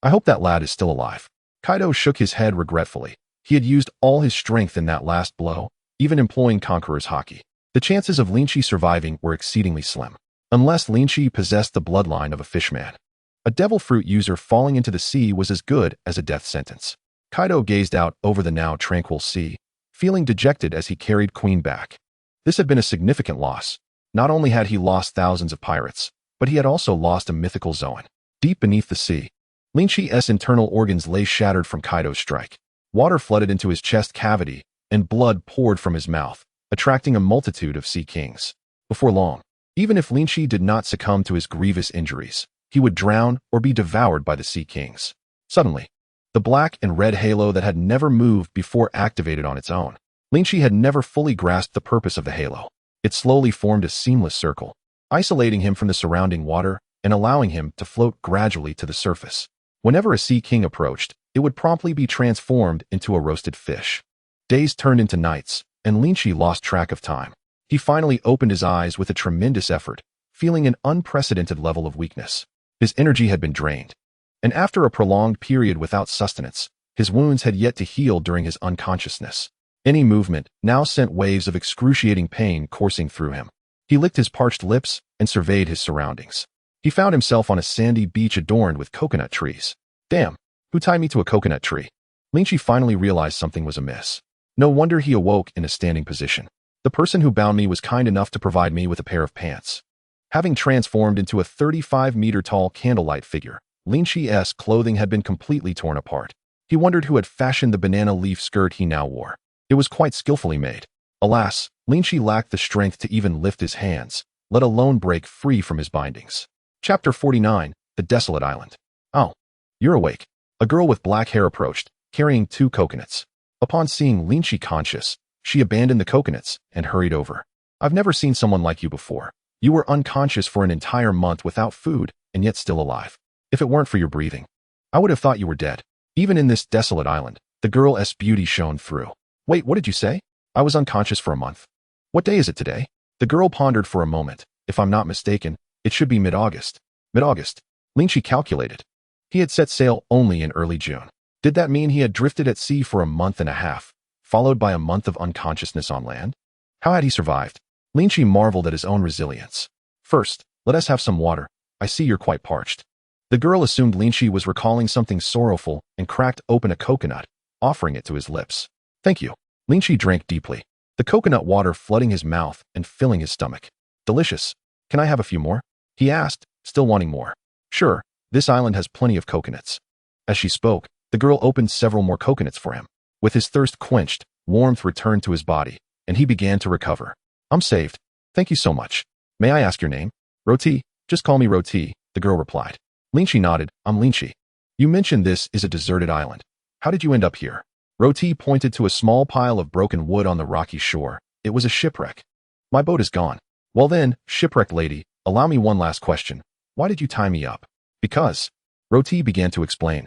I hope that lad is still alive. Kaido shook his head regretfully. He had used all his strength in that last blow, even employing Conqueror's Haki. The chances of Lynch surviving were exceedingly slim, unless Lynch possessed the bloodline of a fishman. A devil fruit user falling into the sea was as good as a death sentence. Kaido gazed out over the now tranquil sea, feeling dejected as he carried Queen back. This had been a significant loss. Not only had he lost thousands of pirates, but he had also lost a mythical Zoan. Deep beneath the sea, Lynch's internal organs lay shattered from Kaido's strike. Water flooded into his chest cavity, and blood poured from his mouth, attracting a multitude of sea kings. Before long, even if Lynch did not succumb to his grievous injuries, he would drown or be devoured by the sea kings. Suddenly, the black and red halo that had never moved before activated on its own. Lynch had never fully grasped the purpose of the halo. It slowly formed a seamless circle, isolating him from the surrounding water and allowing him to float gradually to the surface. Whenever a sea king approached, it would promptly be transformed into a roasted fish. Days turned into nights, and Lynch lost track of time. He finally opened his eyes with a tremendous effort, feeling an unprecedented level of weakness. His energy had been drained, and after a prolonged period without sustenance, his wounds had yet to heal during his unconsciousness. Any movement now sent waves of excruciating pain coursing through him. He licked his parched lips and surveyed his surroundings. He found himself on a sandy beach adorned with coconut trees. Damn, who tied me to a coconut tree? Lynch finally realized something was amiss. No wonder he awoke in a standing position. The person who bound me was kind enough to provide me with a pair of pants. Having transformed into a 35-meter-tall candlelight figure, Lynch's clothing had been completely torn apart. He wondered who had fashioned the banana leaf skirt he now wore. It was quite skillfully made. Alas, Lynch lacked the strength to even lift his hands, let alone break free from his bindings. Chapter 49, The Desolate Island. Oh, you're awake. A girl with black hair approached, carrying 2 coconuts. Upon seeing Lynch conscious, she abandoned the coconuts and hurried over. I've never seen someone like you before. You were unconscious for an entire month without food and yet still alive. If it weren't for your breathing, I would have thought you were dead. Even in this desolate island, the girl's beauty shone through. Wait, what did you say? I was unconscious for a month. What day is it today? The girl pondered for a moment. If I'm not mistaken, it should be mid-August. Mid-August. Lynch calculated. He had set sail only in early June. Did that mean he had drifted at sea for a month and a half, followed by a month of unconsciousness on land? How had he survived? Lynch marveled at his own resilience. First, let us have some water. I see you're quite parched. The girl assumed Lynch was recalling something sorrowful and cracked open a coconut, offering it to his lips. Thank you. Lynch drank deeply, the coconut water flooding his mouth and filling his stomach. Delicious. Can I have a few more? He asked, still wanting more. Sure, this island has plenty of coconuts. As she spoke, the girl opened several more coconuts for him. With his thirst quenched, warmth returned to his body, and he began to recover. I'm saved. Thank you so much. May I ask your name? Roti. Just call me Roti, the girl replied. Lynch nodded. I'm Lynch. You mentioned this is a deserted island. How did you end up here? Roti pointed to a small pile of broken wood on the rocky shore. It was a shipwreck. My boat is gone. Well then, shipwrecked lady, allow me one last question. Why did you tie me up? Because. Roti began to explain.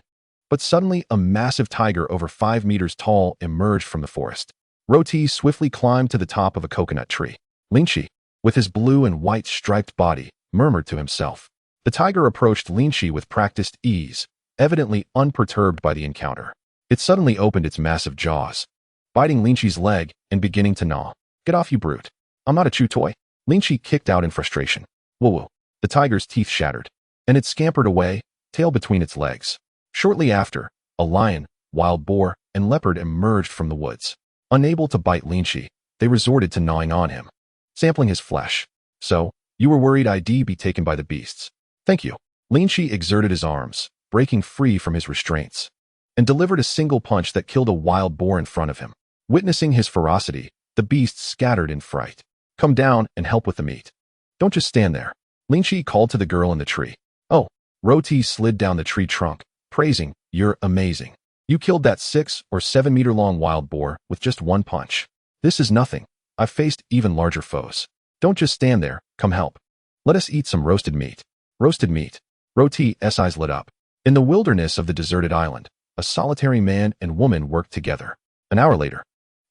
But suddenly a massive tiger over 5 meters tall emerged from the forest. Roti swiftly climbed to the top of a coconut tree. Lynch, with his blue and white striped body, murmured to himself. The tiger approached Lynch with practiced ease, evidently unperturbed by the encounter. It suddenly opened its massive jaws, biting Lynch's leg and beginning to gnaw. Get off, you brute. I'm not a chew toy. Lynch kicked out in frustration. Woo-woo. The tiger's teeth shattered, and it scampered away, tail between its legs. Shortly after, a lion, wild boar, and leopard emerged from the woods. Unable to bite Lynch, they resorted to gnawing on him, sampling his flesh. So, you were worried I'd be taken by the beasts. Thank you. Lynch exerted his arms, breaking free from his restraints, and delivered a single punch that killed a wild boar in front of him. Witnessing his ferocity, the beasts scattered in fright. Come down and help with the meat. Don't just stand there. Lynch called to the girl in the tree. Oh, Roti slid down the tree trunk, praising, you're amazing. You killed that 6 or 7 meter long wild boar with just one punch. This is nothing. I've faced even larger foes. Don't just stand there, come help. Let us eat some roasted meat. Roasted meat. Roti's eyes lit up. In the wilderness of the deserted island, a solitary man and woman worked together. An hour later,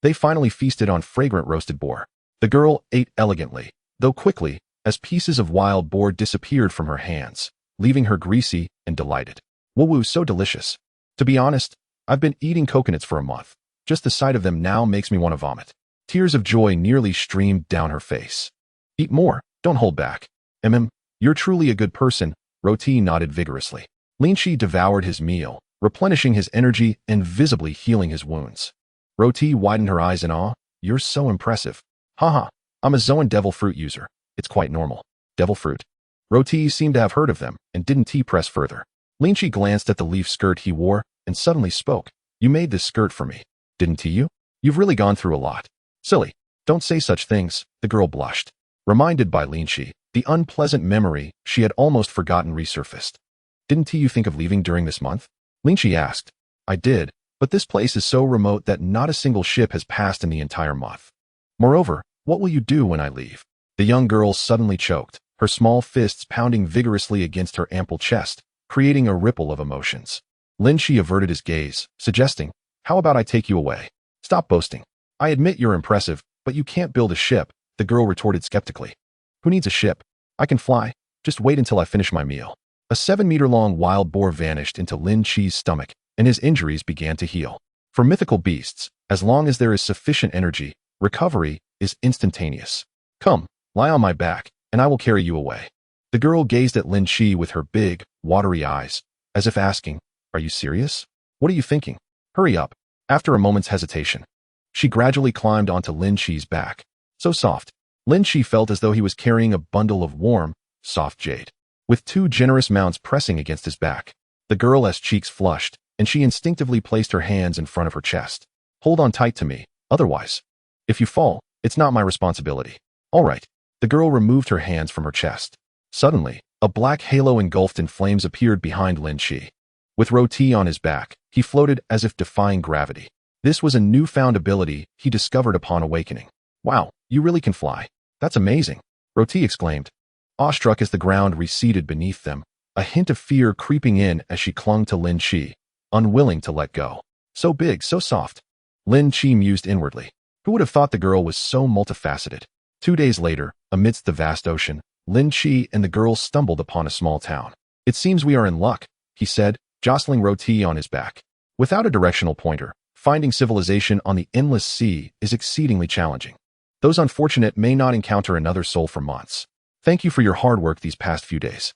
they finally feasted on fragrant roasted boar. The girl ate elegantly, though quickly, as pieces of wild boar disappeared from her hands, leaving her greasy and delighted. Woo-woo, so delicious. To be honest, I've been eating coconuts for a month. Just the sight of them now makes me want to vomit. Tears of joy nearly streamed down her face. Eat more, don't hold back. You're truly a good person, Roti nodded vigorously. Lynch devoured his meal, replenishing his energy and visibly healing his wounds. Roti widened her eyes in awe. You're so impressive. Haha, I'm a Zoan Devil Fruit user. It's quite normal. Devil Fruit. Roti seemed to have heard of them and didn't press further. Lynch glanced at the leaf skirt he wore and suddenly spoke. You made this skirt for me, didn't you? You've really gone through a lot. Silly. Don't say such things, the girl blushed. Reminded by Lynch, the unpleasant memory she had almost forgotten resurfaced. Didn't you think of leaving during this month? Lynch asked. I did, but this place is so remote that not a single ship has passed in the entire month. Moreover, what will you do when I leave? The young girl suddenly choked, her small fists pounding vigorously against her ample chest, creating a ripple of emotions. Lynch averted his gaze, suggesting, how about I take you away? Stop boasting. I admit you're impressive, but you can't build a ship, the girl retorted skeptically. Who needs a ship? I can fly. Just wait until I finish my meal. A 7-meter-long wild boar vanished into Lynch's stomach, and his injuries began to heal. For mythical beasts, as long as there is sufficient energy, recovery is instantaneous. Come, lie on my back, and I will carry you away. The girl gazed at Lynch with her big, watery eyes, as if asking, are you serious? What are you thinking? Hurry up. After a moment's hesitation, she gradually climbed onto Lynch's back. So soft. Lynch felt as though he was carrying a bundle of warm, soft jade, with 2 generous mounts pressing against his back. The girl's cheeks flushed, and she instinctively placed her hands in front of her chest. Hold on tight to me, otherwise. If you fall, it's not my responsibility. All right. The girl removed her hands from her chest. Suddenly, a black halo engulfed in flames appeared behind Lynch. With Roti on his back, he floated as if defying gravity. This was a newfound ability he discovered upon awakening. Wow, you really can fly. That's amazing, Roti exclaimed, awestruck as the ground receded beneath them, a hint of fear creeping in as she clung to Lynch, unwilling to let go. So big, so soft. Lynch mused inwardly. Who would have thought the girl was so multifaceted? 2 days later, amidst the vast ocean, Lynch and the girl stumbled upon a small town. It seems we are in luck, he said, jostling Roti on his back. Without a directional pointer, finding civilization on the endless sea is exceedingly challenging. Those unfortunate may not encounter another soul for months. Thank you for your hard work these past few days.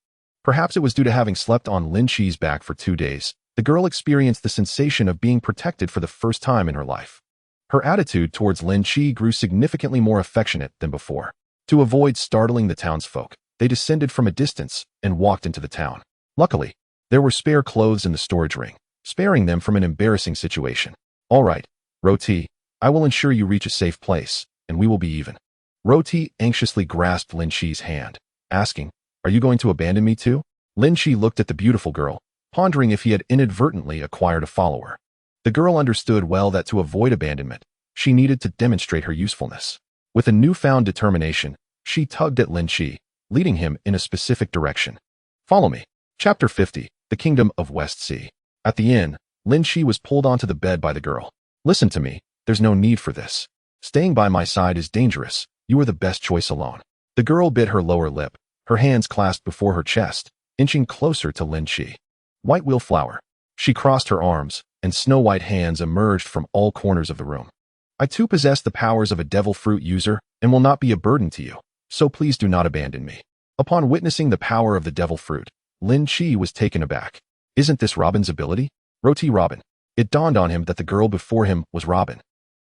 Perhaps it was due to having slept on Lynch's back for 2 days. The girl experienced the sensation of being protected for the first time in her life. Her attitude towards Lynch grew significantly more affectionate than before. To avoid startling the townsfolk, they descended from a distance and walked into the town. Luckily, there were spare clothes in the storage ring, sparing them from an embarrassing situation. All right, Roti, I will ensure you reach a safe place, and we will be even. Roti anxiously grasped Lynch's hand, asking, "Are you going to abandon me too?" Lynch looked at the beautiful girl, pondering if he had inadvertently acquired a follower. The girl understood well that to avoid abandonment, she needed to demonstrate her usefulness. With a newfound determination, she tugged at Lynch, leading him in a specific direction. Follow me. Chapter 50, The Kingdom of West Sea. At the inn, Lynch was pulled onto the bed by the girl. "Listen to me, there's no need for this. Staying by my side is dangerous. You are the best choice alone." The girl bit her lower lip, her hands clasped before her chest, inching closer to Lynch. White wildflower. She crossed her arms, and snow-white hands emerged from all corners of the room. "I too possess the powers of a devil fruit user and will not be a burden to you, so please do not abandon me." Upon witnessing the power of the devil fruit, Lynch was taken aback. "Isn't this Robin's ability?" Roti Robin. It dawned on him that the girl before him was Robin.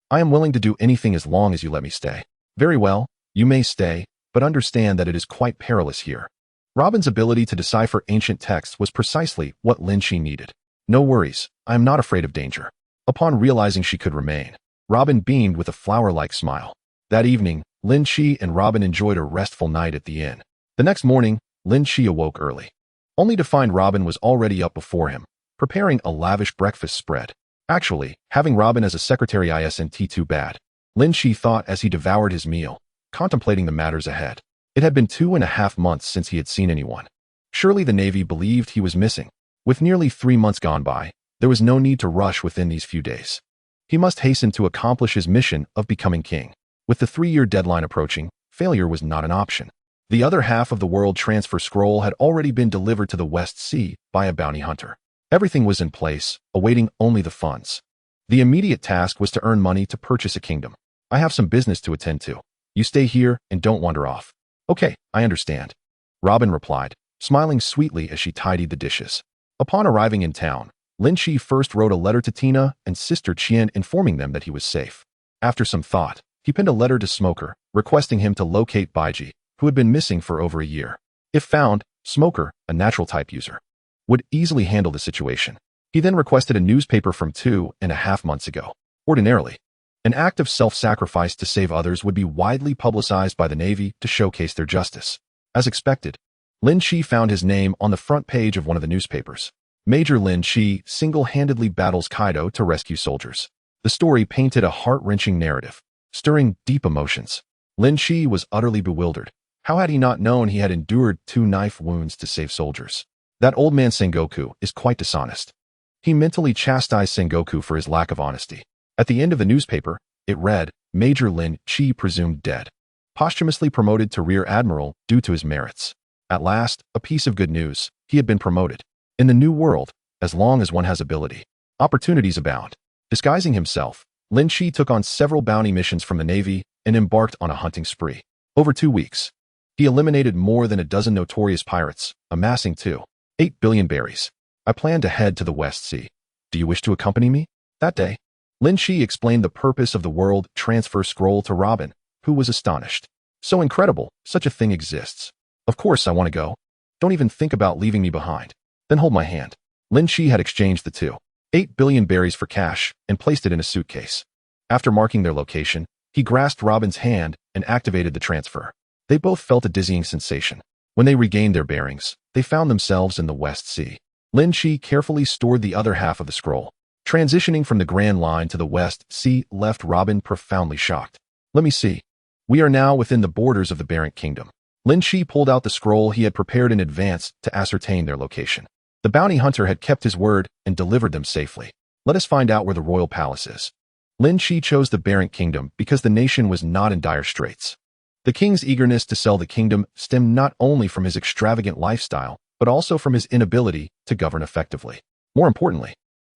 "I am willing to do anything as long as you let me stay." "Very well, you may stay, but understand that it is quite perilous here." Robin's ability to decipher ancient texts was precisely what Lynch needed. "No worries, I am not afraid of danger." Upon realizing she could remain, Robin beamed with a flower-like smile. That evening, Lynch and Robin enjoyed a restful night at the inn. The next morning, Lynch awoke early, only to find Robin was already up before him, preparing a lavish breakfast spread. Actually, having Robin as a secretary isn't too bad, Lynch thought as he devoured his meal, contemplating the matters ahead. It had been 2.5 months since he had seen anyone. Surely the Navy believed he was missing. With nearly 3 months gone by, there was no need to rush within these few days. He must hasten to accomplish his mission of becoming king. With the 3-year deadline approaching, failure was not an option. The other half of the world transfer scroll had already been delivered to the West Sea by a bounty hunter. Everything was in place, awaiting only the funds. The immediate task was to earn money to purchase a kingdom. "I have some business to attend to. You stay here and don't wander off." "Okay, I understand," Robin replied, smiling sweetly as she tidied the dishes. Upon arriving in town, Lynch first wrote a letter to Tina and Sister Chien informing them that he was safe. After some thought, he penned a letter to Smoker, requesting him to locate Baiji, who had been missing for over a year. If found, Smoker, a natural-type user, would easily handle the situation. He then requested a newspaper from 2.5 months ago. Ordinarily, an act of self-sacrifice to save others would be widely publicized by the Navy to showcase their justice. As expected, Lynch found his name on the front page of one of the newspapers. Major Lynch single-handedly battles Kaido to rescue soldiers. The story painted a heart-wrenching narrative, stirring deep emotions. Lynch was utterly bewildered. How had he not known he had endured 2 knife wounds to save soldiers? That old man Sengoku is quite dishonest. He mentally chastised Sengoku for his lack of honesty. At the end of the newspaper, it read, "Major Lynch presumed dead. Posthumously promoted to Rear Admiral due to his merits." At last, a piece of good news. He had been promoted. In the new world, as long as one has ability, opportunities abound. Disguising himself, Lynch took on several bounty missions from the Navy and embarked on a hunting spree. Over 2 weeks, he eliminated more than a dozen notorious pirates, amassing 2.8 billion berries. "I plan to head to the West Sea. Do you wish to accompany me?" That day, Lynch explained the purpose of the world transfer scroll to Robin, who was astonished. "So incredible, such a thing exists. Of course I want to go. Don't even think about leaving me behind. Then hold my hand." Lynch had exchanged the 2.8 billion berries for cash and placed it in a suitcase. After marking their location, he grasped Robin's hand and activated the transfer. They both felt a dizzying sensation. When they regained their bearings, they found themselves in the West Sea. Lynch carefully stored the other half of the scroll. Transitioning from the Grand Line to the West Sea left Robin profoundly shocked. "Let me see. We are now within the borders of the Barrent Kingdom." Lynch pulled out the scroll he had prepared in advance to ascertain their location. The bounty hunter had kept his word and delivered them safely. "Let us find out where the royal palace is." Lynch chose the Barrent Kingdom because the nation was not in dire straits. The king's eagerness to sell the kingdom stemmed not only from his extravagant lifestyle, but also from his inability to govern effectively. More importantly,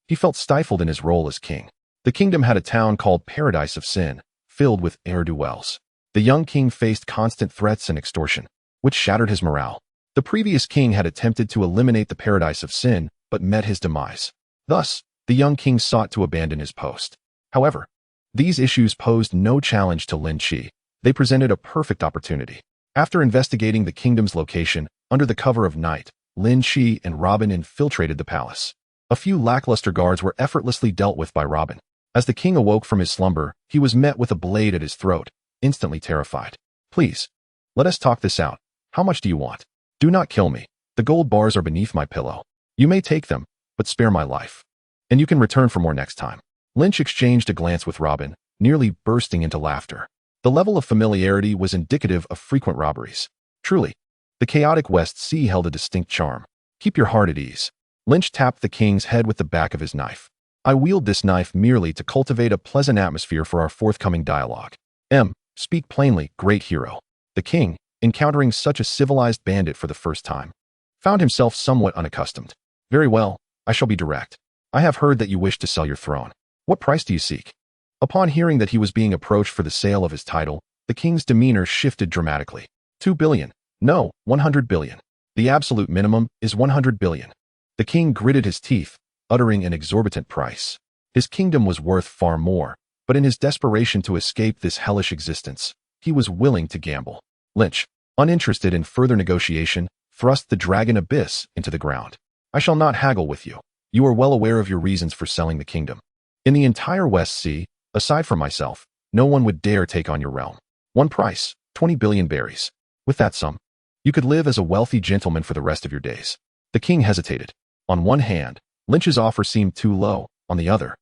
he felt stifled in his role as king. The kingdom had a town called Paradise of Sin, filled with ne'er-do-wells. The young king faced constant threats and extortion, which shattered his morale. The previous king had attempted to eliminate the paradise of sin, but met his demise. Thus, the young king sought to abandon his post. However, these issues posed no challenge to Lynch. They presented a perfect opportunity. After investigating the kingdom's location, under the cover of night, Lynch and Robin infiltrated the palace. A few lackluster guards were effortlessly dealt with by Robin. As the king awoke from his slumber, he was met with a blade at his throat, instantly terrified. Please, let us talk this out. How much do you want? Do not kill me. The gold bars are beneath my pillow. You may take them, but spare my life. And you can return for more next time. Lynch exchanged a glance with Robin, nearly bursting into laughter. The level of familiarity was indicative of frequent robberies. Truly, the chaotic West Sea held a distinct charm. Keep your heart at ease. Lynch tapped the king's head with the back of his knife. I wield this knife merely to cultivate a pleasant atmosphere for our forthcoming dialogue. Speak plainly, great hero. The king, encountering such a civilized bandit for the first time, found himself somewhat unaccustomed. Very well, I shall be direct. I have heard that you wish to sell your throne. What price do you seek? Upon hearing that he was being approached for the sale of his title, the king's demeanor shifted dramatically. 2 billion. No, 100 billion. The absolute minimum is 100 billion. The king gritted his teeth, uttering an exorbitant price. His kingdom was worth far more, but in his desperation to escape this hellish existence, he was willing to gamble. Lynch, uninterested in further negotiation, thrust the dragon abyss into the ground. I shall not haggle with you. You are well aware of your reasons for selling the kingdom. In the entire West Sea, aside from myself, no one would dare take on your realm. One price, 20 billion berries. With that sum, you could live as a wealthy gentleman for the rest of your days. The king hesitated. On one hand, Lynch's offer seemed too low. On the other,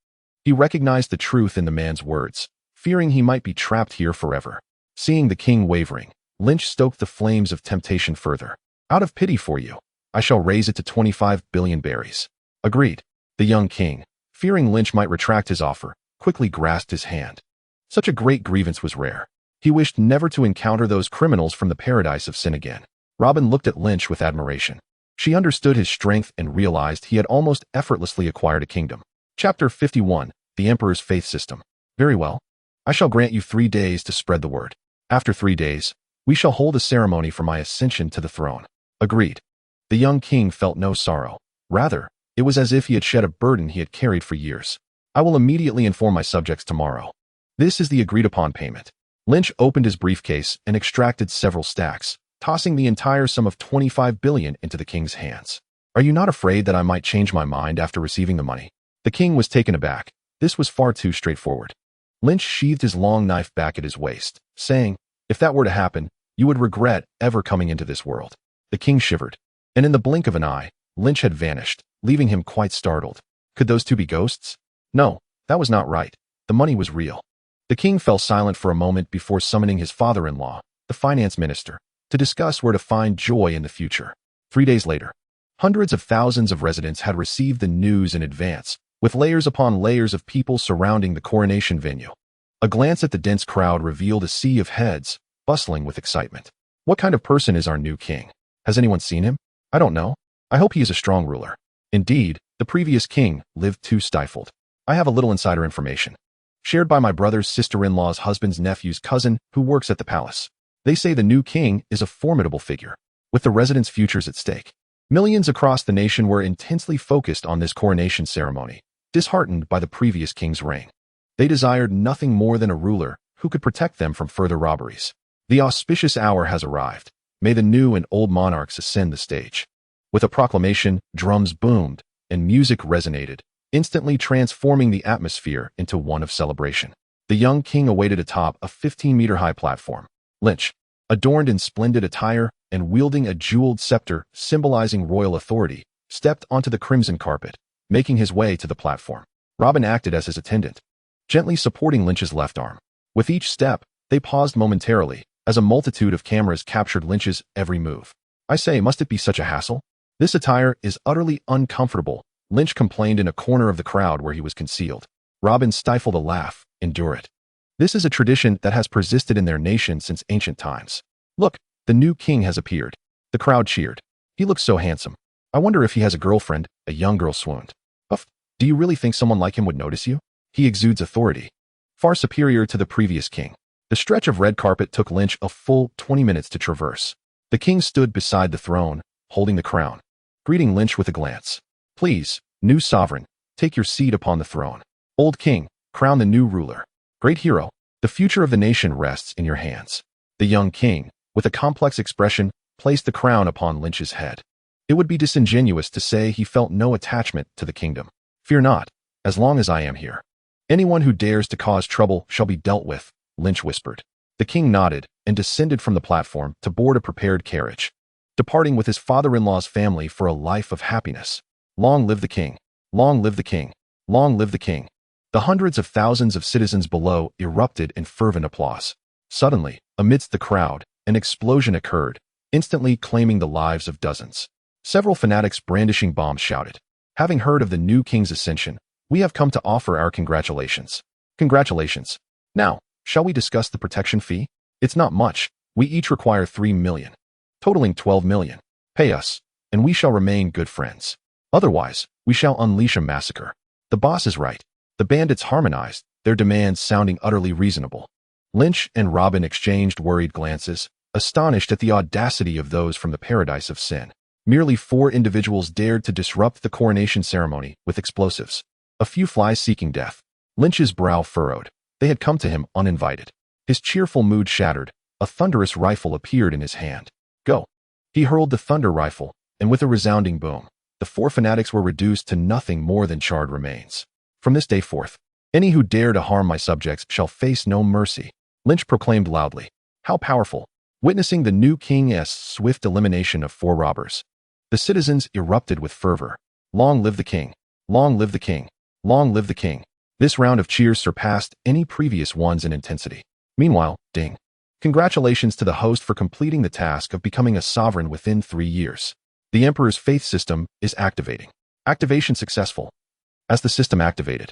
he recognized the truth in the man's words, fearing he might be trapped here forever. Seeing the king wavering, Lynch stoked the flames of temptation further. Out of pity for you, I shall raise it to 25 billion berries. Agreed. The young king, fearing Lynch might retract his offer, quickly grasped his hand. Such a great grievance was rare. He wished never to encounter those criminals from the paradise of sin again. Robin looked at Lynch with admiration. She understood his strength and realized he had almost effortlessly acquired a kingdom. Chapter 51, The Emperor's Faith System. Very well. I shall grant you 3 days to spread the word. After 3 days, we shall hold a ceremony for my ascension to the throne. Agreed. The young king felt no sorrow. Rather, it was as if he had shed a burden he had carried for years. I will immediately inform my subjects tomorrow. This is the agreed-upon payment. Lynch opened his briefcase and extracted several stacks, tossing the entire sum of 25 billion into the king's hands. Are you not afraid that I might change my mind after receiving the money? The king was taken aback. This was far too straightforward. Lynch sheathed his long knife back at his waist, saying, if that were to happen, you would regret ever coming into this world. The king shivered, and in the blink of an eye, Lynch had vanished, leaving him quite startled. Could those two be ghosts? No, that was not right. The money was real. The king fell silent for a moment before summoning his father-in-law, the finance minister, to discuss where to find joy in the future. 3 days later, hundreds of thousands of residents had received the news in advance, with layers upon layers of people surrounding the coronation venue. A glance at the dense crowd revealed a sea of heads, bustling with excitement. What kind of person is our new king? Has anyone seen him? I don't know. I hope he is a strong ruler. Indeed, the previous king lived too stifled. I have a little insider information, shared by my brother's sister-in-law's husband's nephew's cousin who works at the palace. They say the new king is a formidable figure, with the residents' futures at stake. Millions across the nation were intensely focused on this coronation ceremony, disheartened by the previous king's reign. They desired nothing more than a ruler who could protect them from further robberies. The auspicious hour has arrived. May the new and old monarchs ascend the stage. With a proclamation, drums boomed, and music resonated, instantly transforming the atmosphere into one of celebration. The young king awaited atop a 15-meter-high platform. Lynch, adorned in splendid attire and wielding a jeweled scepter symbolizing royal authority, stepped onto the crimson carpet, making his way to the platform. Robin acted as his attendant, gently supporting Lynch's left arm. With each step, they paused momentarily, as a multitude of cameras captured Lynch's every move. I say, must it be such a hassle? This attire is utterly uncomfortable, Lynch complained in a corner of the crowd where he was concealed. Robin stifled a laugh. Endure it. This is a tradition that has persisted in their nation since ancient times. Look, the new king has appeared. The crowd cheered. He looks so handsome. I wonder if he has a girlfriend. A young girl swooned. Uff, do you really think someone like him would notice you? He exudes authority, far superior to the previous king. The stretch of red carpet took Lynch a full 20 minutes to traverse. The king stood beside the throne, holding the crown, greeting Lynch with a glance. Please, new sovereign, take your seat upon the throne. Old king, crown the new ruler. Great hero, the future of the nation rests in your hands. The young king, with a complex expression, placed the crown upon Lynch's head. It would be disingenuous to say he felt no attachment to the kingdom. Fear not, as long as I am here. Anyone who dares to cause trouble shall be dealt with, Lynch whispered. The king nodded and descended from the platform to board a prepared carriage, departing with his father-in-law's family for a life of happiness. Long live the king! Long live the king! Long live the king! The hundreds of thousands of citizens below erupted in fervent applause. Suddenly, amidst the crowd, an explosion occurred, instantly claiming the lives of dozens. Several fanatics brandishing bombs shouted, "Having heard of the new king's ascension, we have come to offer our congratulations." Congratulations. Now, shall we discuss the protection fee? It's not much. We each require 3 million, totaling 12 million. Pay us, and we shall remain good friends. Otherwise, we shall unleash a massacre. The boss is right. The bandits harmonized, their demands sounding utterly reasonable. Lynch and Robin exchanged worried glances, astonished at the audacity of those from the paradise of sin. Merely 4 individuals dared to disrupt the coronation ceremony with explosives. A few flies seeking death. Lynch's brow furrowed. They had come to him uninvited. His cheerful mood shattered. A thunderous rifle appeared in his hand. Go. He hurled the thunder rifle, and with a resounding boom, the 4 fanatics were reduced to nothing more than charred remains. From this day forth, any who dare to harm my subjects shall face no mercy, Lynch proclaimed loudly. How powerful! Witnessing the new king's swift elimination of 4 robbers, the citizens erupted with fervor. Long live the king! Long live the king! Long live the king! This round of cheers surpassed any previous ones in intensity. Meanwhile, ding! Congratulations to the host for completing the task of becoming a sovereign within 3 years. The Emperor's faith system is activating. Activation successful. As the system activated,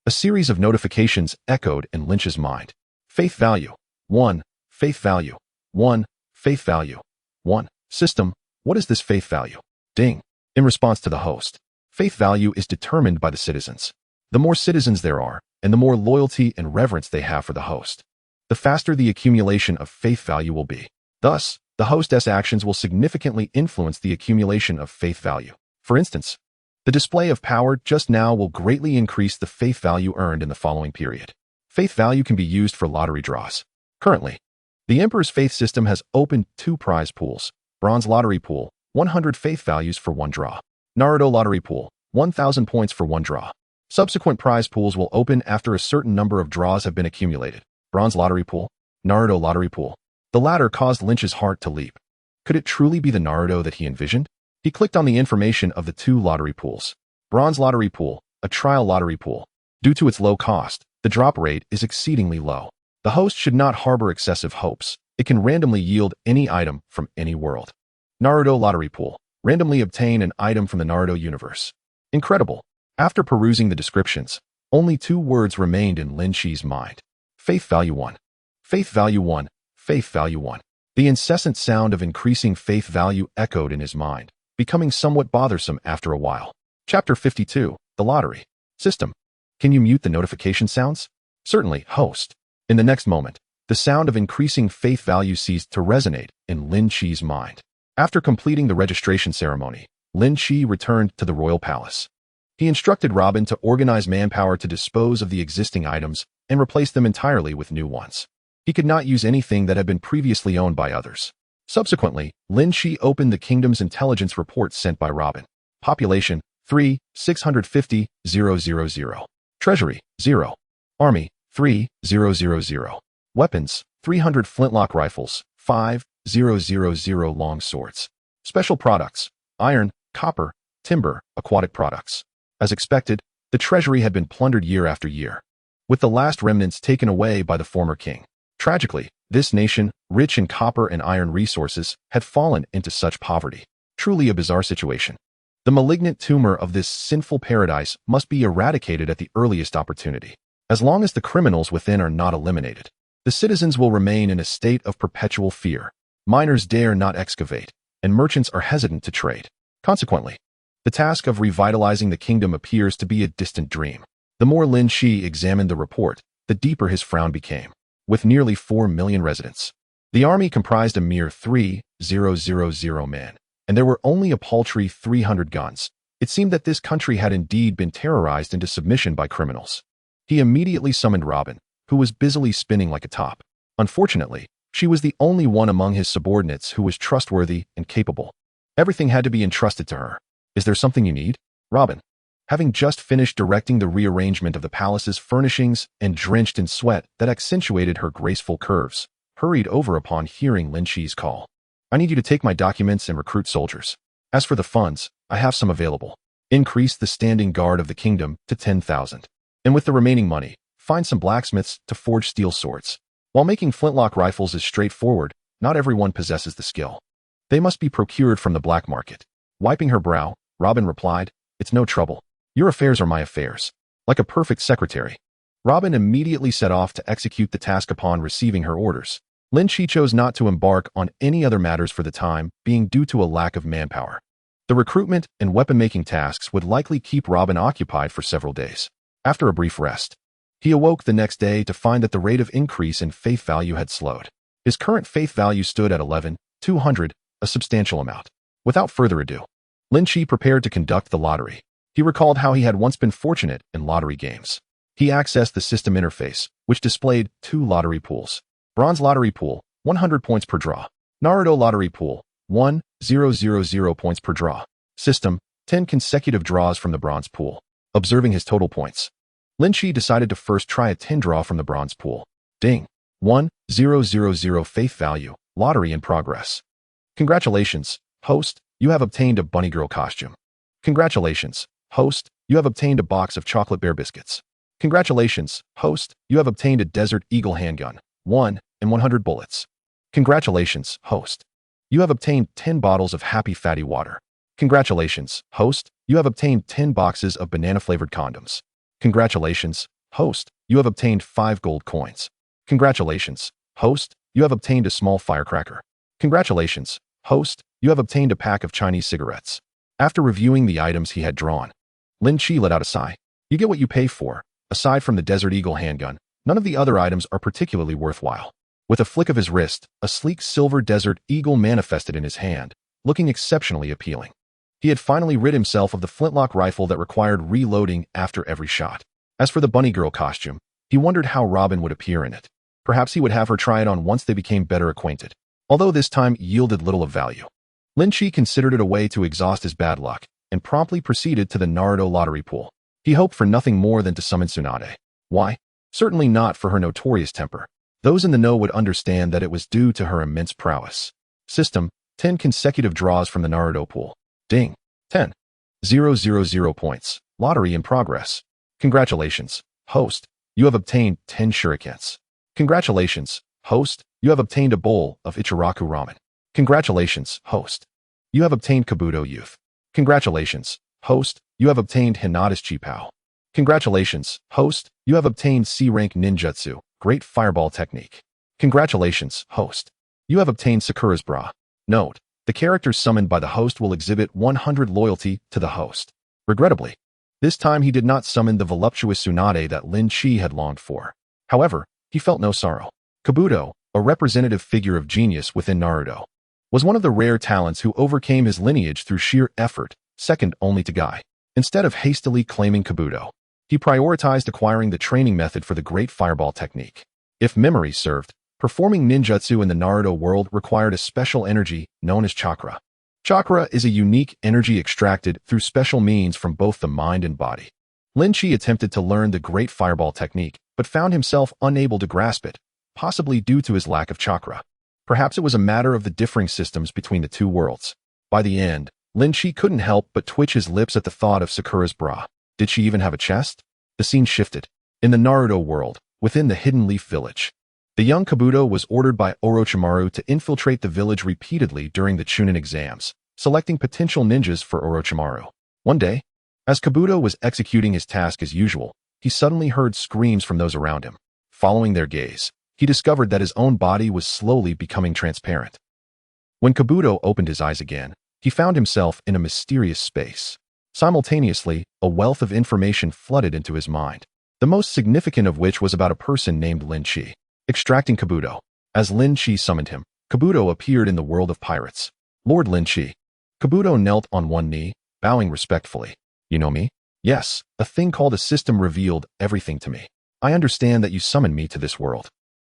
a series of notifications echoed in Lynch's mind. Faith value 1. Faith value 1. Faith value 1. System, what is this faith value? Ding. In response to the host, faith value is determined by the citizens. The more citizens there are, and the more loyalty and reverence they have for the host, the faster the accumulation of faith value will be. Thus, the host's actions will significantly influence the accumulation of faith value. For instance, the display of power just now will greatly increase the faith value earned in the following period. Faith value can be used for lottery draws. Currently, the Emperor's faith system has opened 2 prize pools. Bronze lottery pool, 100 faith values for 1 draw. Naruto lottery pool, 1,000 points for 1 draw. Subsequent prize pools will open after a certain number of draws have been accumulated. Bronze lottery pool, Naruto lottery pool. The latter caused Lynch's heart to leap. Could it truly be the Naruto that he envisioned? He clicked on the information of the 2 lottery pools. Bronze lottery pool, a trial lottery pool. Due to its low cost, the drop rate is exceedingly low. The host should not harbor excessive hopes. It can randomly yield any item from any world. Naruto lottery pool. Randomly obtain an item from the Naruto universe. Incredible. After perusing the descriptions, only 2 words remained in Lynch's mind. Faith value 1. Faith value 1. Faith value 1. The incessant sound of increasing faith value echoed in his mind, becoming somewhat bothersome after a while. Chapter 52, The Lottery. System. Can you mute the notification sounds? Certainly, host. In the next moment, the sound of increasing faith value ceased to resonate in Lynch's mind. After completing the registration ceremony, Lynch returned to the royal palace. He instructed Robin to organize manpower to dispose of the existing items and replace them entirely with new ones. He could not use anything that had been previously owned by others. Subsequently, Lynch opened the kingdom's intelligence report sent by Robin. Population, 3,650,000. Treasury, 0. Army, 3,000. Weapons, 300 flintlock rifles, 5,000 long swords. Special products, iron, copper, timber, aquatic products. As expected, the treasury had been plundered year after year, with the last remnants taken away by the former king. Tragically, this nation, rich in copper and iron resources, had fallen into such poverty. Truly a bizarre situation. The malignant tumor of this sinful paradise must be eradicated at the earliest opportunity. As long as the criminals within are not eliminated, the citizens will remain in a state of perpetual fear. Miners dare not excavate, and merchants are hesitant to trade. Consequently, the task of revitalizing the kingdom appears to be a distant dream. The more Lynch examined the report, the deeper his frown became. With nearly 4 million residents, The army comprised a mere 3,000 men, and there were only a paltry 300 guns. It seemed that this country had indeed been terrorized into submission by criminals. He immediately summoned Robin, who was busily spinning like a top. Unfortunately, she was the only one among his subordinates who was trustworthy and capable. Everything had to be entrusted to her. Is there something you need? Robin, having just finished directing the rearrangement of the palace's furnishings and drenched in sweat that accentuated her graceful curves, hurried over upon hearing Lynch's call. I need you to take my documents and recruit soldiers. As for the funds, I have some available. Increase the standing guard of the kingdom to 10,000. And with the remaining money, find some blacksmiths to forge steel swords. While making flintlock rifles is straightforward, not everyone possesses the skill. They must be procured from the black market. Wiping her brow, Robin replied, It's no trouble. Your affairs are my affairs. Like a perfect secretary. Robin immediately set off to execute the task upon receiving her orders. Lynch chose not to embark on any other matters for the time, being due to a lack of manpower. The recruitment and weapon-making tasks would likely keep Robin occupied for several days. After a brief rest, he awoke the next day to find that the rate of increase in faith value had slowed. His current faith value stood at 11,200, a substantial amount. Without further ado, Lynch prepared to conduct the lottery. He recalled how he had once been fortunate in lottery games. He accessed the system interface, which displayed 2 lottery pools. Bronze lottery pool, 100 points per draw. Naruto lottery pool, 1,000 points per draw. System, 10 consecutive draws from the bronze pool. Observing his total points, Lynch decided to first try a 10 draw from the bronze pool. Ding. 1,000 faith value, lottery in progress. Congratulations, host, you have obtained a bunny girl costume. Congratulations, host, you have obtained a box of chocolate bear biscuits. Congratulations, host, you have obtained a Desert Eagle handgun, 1 and 100 bullets. Congratulations, host, you have obtained 10 bottles of Happy Fatty water. Congratulations, host, you have obtained 10 boxes of banana-flavored condoms. Congratulations, host, you have obtained 5 gold coins. Congratulations, host, you have obtained a small firecracker. Congratulations, host, you have obtained a pack of Chinese cigarettes. After reviewing the items he had drawn, Lynch let out a sigh. You get what you pay for. Aside from the Desert Eagle handgun, none of the other items are particularly worthwhile. With a flick of his wrist, a sleek silver Desert Eagle manifested in his hand, looking exceptionally appealing. He had finally rid himself of the flintlock rifle that required reloading after every shot. As for the bunny girl costume, he wondered how Robin would appear in it. Perhaps he would have her try it on once they became better acquainted, although this time yielded little of value. Lynch considered it a way to exhaust his bad luck, and promptly proceeded to the Naruto lottery pool. He hoped for nothing more than to summon Tsunade. Why? Certainly not for her notorious temper. Those in the know would understand that it was due to her immense prowess. System, 10 consecutive draws from the Naruto pool. Ding. 10,000 points. Lottery in progress. Congratulations, host. You have obtained 10 shurikens. Congratulations, host. You have obtained a bowl of Ichiraku ramen. Congratulations, host. You have obtained Kabuto youth. Congratulations, host. You have obtained Hinata's Chipao. Congratulations, host. You have obtained C-rank ninjutsu, great fireball technique. Congratulations, host. You have obtained Sakura's bra. Note, the characters summoned by the host will exhibit 100 loyalty to the host. Regrettably, this time he did not summon the voluptuous Tsunade that Lynch had longed for. However, he felt no sorrow. Kabuto, a representative figure of genius within Naruto, was one of the rare talents who overcame his lineage through sheer effort, second only to Guy. Instead of hastily claiming Kabuto, he prioritized acquiring the training method for the great fireball technique. If memory served, performing ninjutsu in the Naruto world required a special energy known as chakra. Chakra is a unique energy extracted through special means from both the mind and body. Lynch attempted to learn the great fireball technique, but found himself unable to grasp it, possibly due to his lack of chakra. Perhaps it was a matter of the differing systems between the two worlds. By the end, Lynch couldn't help but twitch his lips at the thought of Sakura's bra. Did she even have a chest? The scene shifted. In the Naruto world, within the Hidden Leaf Village, the young Kabuto was ordered by Orochimaru to infiltrate the village repeatedly during the Chunin exams, selecting potential ninjas for Orochimaru. One day, as Kabuto was executing his task as usual, he suddenly heard screams from those around him. Following their gaze, he discovered that his own body was slowly becoming transparent. When Kabuto opened his eyes again, he found himself in a mysterious space. Simultaneously, a wealth of information flooded into his mind, the most significant of which was about a person named Lynch. Extracting Kabuto. As Lynch summoned him, Kabuto appeared in the world of pirates. Lord Lynch. Kabuto knelt on one knee, bowing respectfully. You know me? Yes, a thing called a system revealed everything to me. I understand that you summoned me to this world.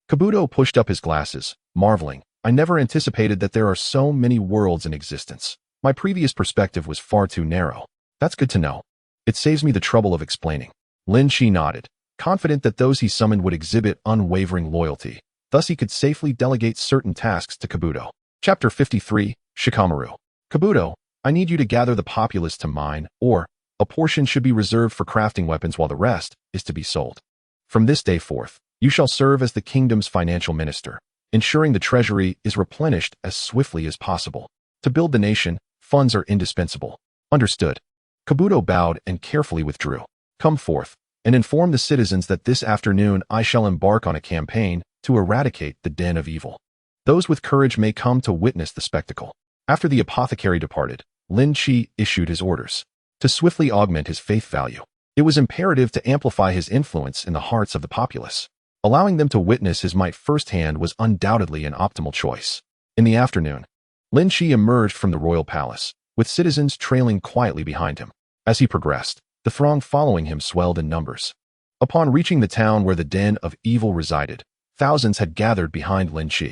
Kabuto pushed up his glasses, marveling. I never anticipated that there are so many worlds in existence. My previous perspective was far too narrow. That's good to know. It saves me the trouble of explaining. Lynch nodded, confident that those he summoned would exhibit unwavering loyalty. Thus he could safely delegate certain tasks to Kabuto. Chapter 53, Shikamaru. Kabuto, I need you to gather the populace to mine, or a portion should be reserved for crafting weapons while the rest is to be sold. From this day forth, you shall serve as the kingdom's financial minister, ensuring the treasury is replenished as swiftly as possible. To build the nation, funds are indispensable. Understood. Kabuto bowed and carefully withdrew. Come forth, and inform the citizens that this afternoon I shall embark on a campaign to eradicate the den of evil. Those with courage may come to witness the spectacle. After the apothecary departed, Lynch issued his orders. To swiftly augment his faith value, it was imperative to amplify his influence in the hearts of the populace. Allowing them to witness his might firsthand was undoubtedly an optimal choice. In the afternoon, Lynch emerged from the royal palace, with citizens trailing quietly behind him. As he progressed, the throng following him swelled in numbers. Upon reaching the town where the den of evil resided, thousands had gathered behind Lynch.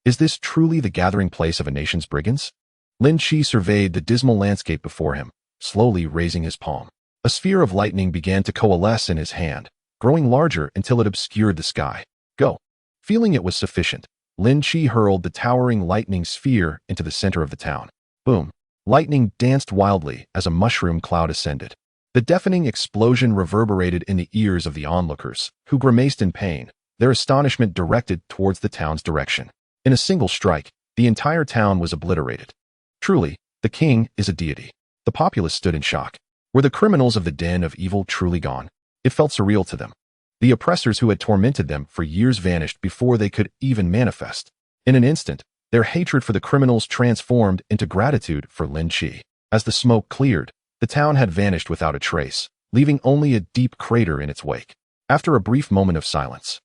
Is this truly the gathering place of a nation's brigands? Lynch surveyed the dismal landscape before him, slowly raising his palm. A sphere of lightning began to coalesce in his hand, growing larger until it obscured the sky. Go. Feeling it was sufficient, Lynch hurled the towering lightning sphere into the center of the town. Boom. Lightning danced wildly as a mushroom cloud ascended. The deafening explosion reverberated in the ears of the onlookers, who grimaced in pain, their astonishment directed towards the town's direction. In a single strike, the entire town was obliterated. Truly, the king is a deity. The populace stood in shock. Were the criminals of the den of evil truly gone? It felt surreal to them. The oppressors who had tormented them for years vanished before they could even manifest. In an instant, their hatred for the criminals transformed into gratitude for Lynch. As the smoke cleared, the town had vanished without a trace, leaving only a deep crater in its wake. After a brief moment of silence,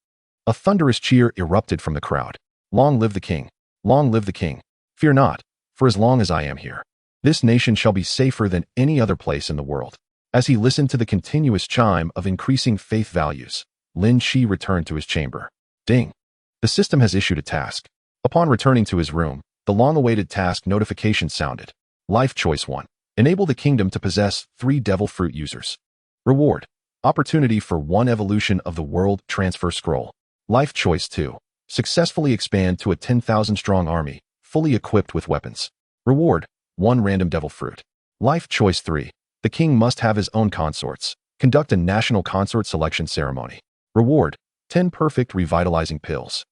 a thunderous cheer erupted from the crowd. Long live the king! Long live the king! Fear not, for as long as I am here, this nation shall be safer than any other place in the world. As he listened to the continuous chime of increasing faith values, Lynch returned to his chamber. Ding! The system has issued a task. Upon returning to his room, the long-awaited task notification sounded. Life Choice 1. Enable the kingdom to possess 3 Devil Fruit users. Reward. Opportunity for 1 evolution of the World Transfer Scroll. Life Choice 2. Successfully expand to a 10,000-strong army, fully equipped with weapons. Reward. 1 random Devil Fruit. Life Choice 3. The king must have his own consorts. Conduct a national consort selection ceremony. Reward. 10 perfect revitalizing pills.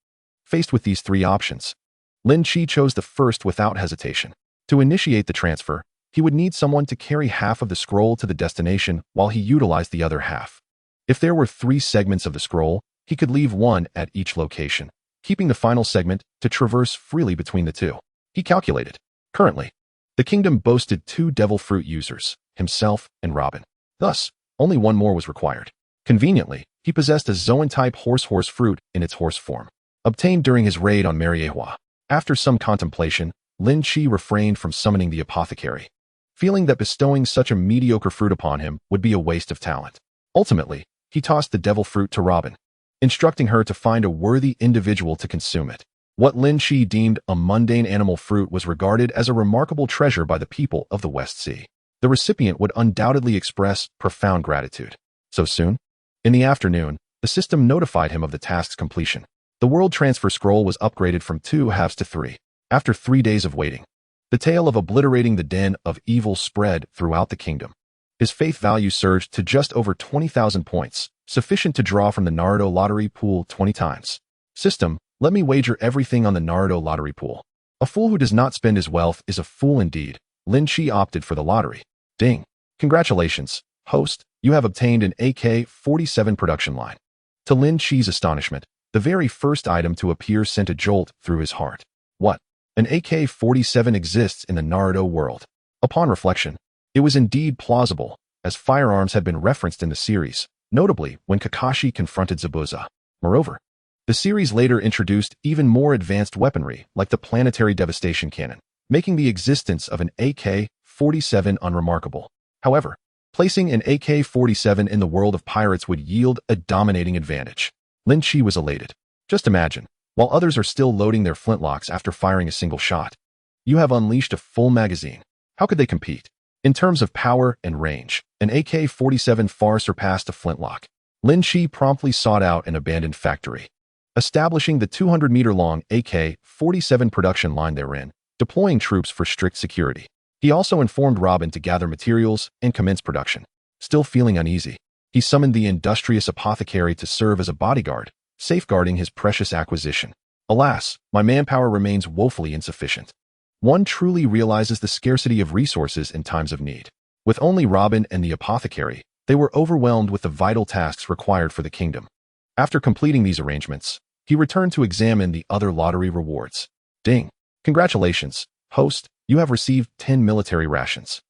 Faced with these 3 options, Lynch chose the first without hesitation. To initiate the transfer, he would need someone to carry half of the scroll to the destination while he utilized the other half. If there were 3 segments of the scroll, he could leave 1 at each location, keeping the final segment to traverse freely between the 2. He calculated. Currently, the kingdom boasted 2 Devil Fruit users, himself and Robin. Thus, only 1 more was required. Conveniently, he possessed a Zoan-type horse fruit in its horse form, obtained during his raid on Mariehua. After some contemplation, Lynch refrained from summoning the apothecary, feeling that bestowing such a mediocre fruit upon him would be a waste of talent. Ultimately, he tossed the devil fruit to Robin, instructing her to find a worthy individual to consume it. What Lynch deemed a mundane animal fruit was regarded as a remarkable treasure by the people of the West Sea. The recipient would undoubtedly express profound gratitude. So soon? In the afternoon, the system notified him of the task's completion. The World Transfer Scroll was upgraded from 2 halves to 3. After 3 days of waiting, the tale of obliterating the den of evil spread throughout the kingdom. His faith value surged to just over 20,000 points, sufficient to draw from the Naruto lottery pool 20 times. System, let me wager everything on the Naruto lottery pool. A fool who does not spend his wealth is a fool indeed. Lynch opted for the lottery. Ding. Congratulations, host, you have obtained an AK-47 production line. To Lynch's astonishment, the very first item to appear sent a jolt through his heart. What? An AK-47 exists in the Naruto world. Upon reflection, it was indeed plausible, as firearms had been referenced in the series, notably when Kakashi confronted Zabuza. Moreover, The series later introduced even more advanced weaponry, like the planetary devastation cannon, making the existence of an AK-47 unremarkable. However, placing an AK-47 in the world of pirates would yield a dominating advantage. Lynch was elated. Just imagine, while others are still loading their flintlocks after firing a single shot, you have unleashed a full magazine. How could they compete? In terms of power and range, an AK-47 far surpassed a flintlock. Lynch promptly sought out an abandoned factory, establishing the 200-meter-long AK-47 production line therein, deploying troops for strict security. He also informed Robin to gather materials and commence production. Still feeling uneasy, he summoned the industrious apothecary to serve as a bodyguard, safeguarding his precious acquisition. Alas, my manpower remains woefully insufficient. One truly realizes the scarcity of resources in times of need. With only Robin and the apothecary, they were overwhelmed with the vital tasks required for the kingdom. After completing these arrangements, he returned to examine the other lottery rewards. Ding. Congratulations, host, you have received 10 military rations.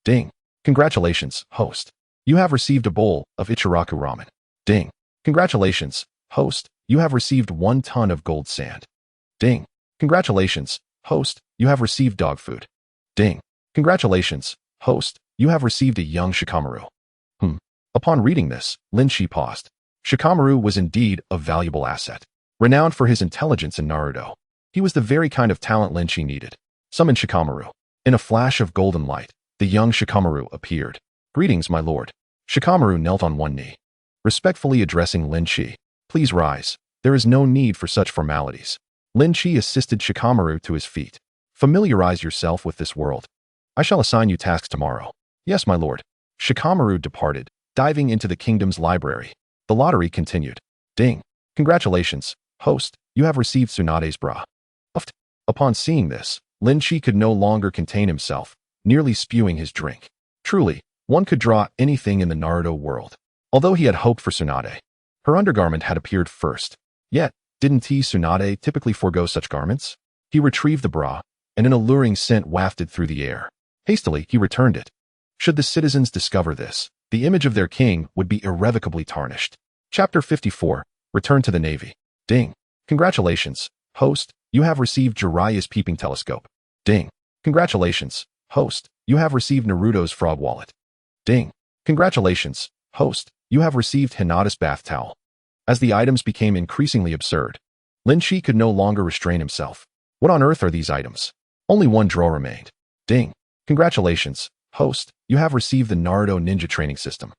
Ding. Congratulations, host. You have received a bowl of Ichiraku ramen. Ding. Congratulations, host, you have received 1 ton of gold sand. Ding. Congratulations, host, you have received dog food. Ding. Congratulations, host, you have received a young Shikamaru. Upon reading this, Lynch paused. Shikamaru was indeed a valuable asset. Renowned for his intelligence in Naruto, he was the very kind of talent Lynch needed. Summon Shikamaru. In a flash of golden light, the young Shikamaru appeared. Greetings, my lord. Shikamaru knelt on one knee, respectfully addressing Lynch. Please rise. There is no need for such formalities. Lynch assisted Shikamaru to his feet. Familiarize yourself with this world. I shall assign you tasks tomorrow. Yes, my lord. Shikamaru departed, diving into the kingdom's library. The lottery continued. Ding. Congratulations, host, you have received Tsunade's bra. Upon seeing this, Lynch could no longer contain himself, nearly spewing his drink. Truly, one could draw anything in the Naruto world. Although he had hoped for Tsunade, her undergarment had appeared first. Yet, didn't Tsunade typically forego such garments? He retrieved the bra, and an alluring scent wafted through the air. Hastily, he returned it. Should the citizens discover this, the image of their king would be irrevocably tarnished. Chapter 54, Return to the Navy. Ding. Congratulations, host, you have received Jiraiya's peeping telescope. Ding. Congratulations, host, you have received Naruto's frog wallet. Ding. Congratulations, host, you have received Hinata's bath towel. As the items became increasingly absurd, Lynch could no longer restrain himself. What on earth are these items? Only one drawer remained. Ding. Congratulations, host, you have received the Naruto ninja training system.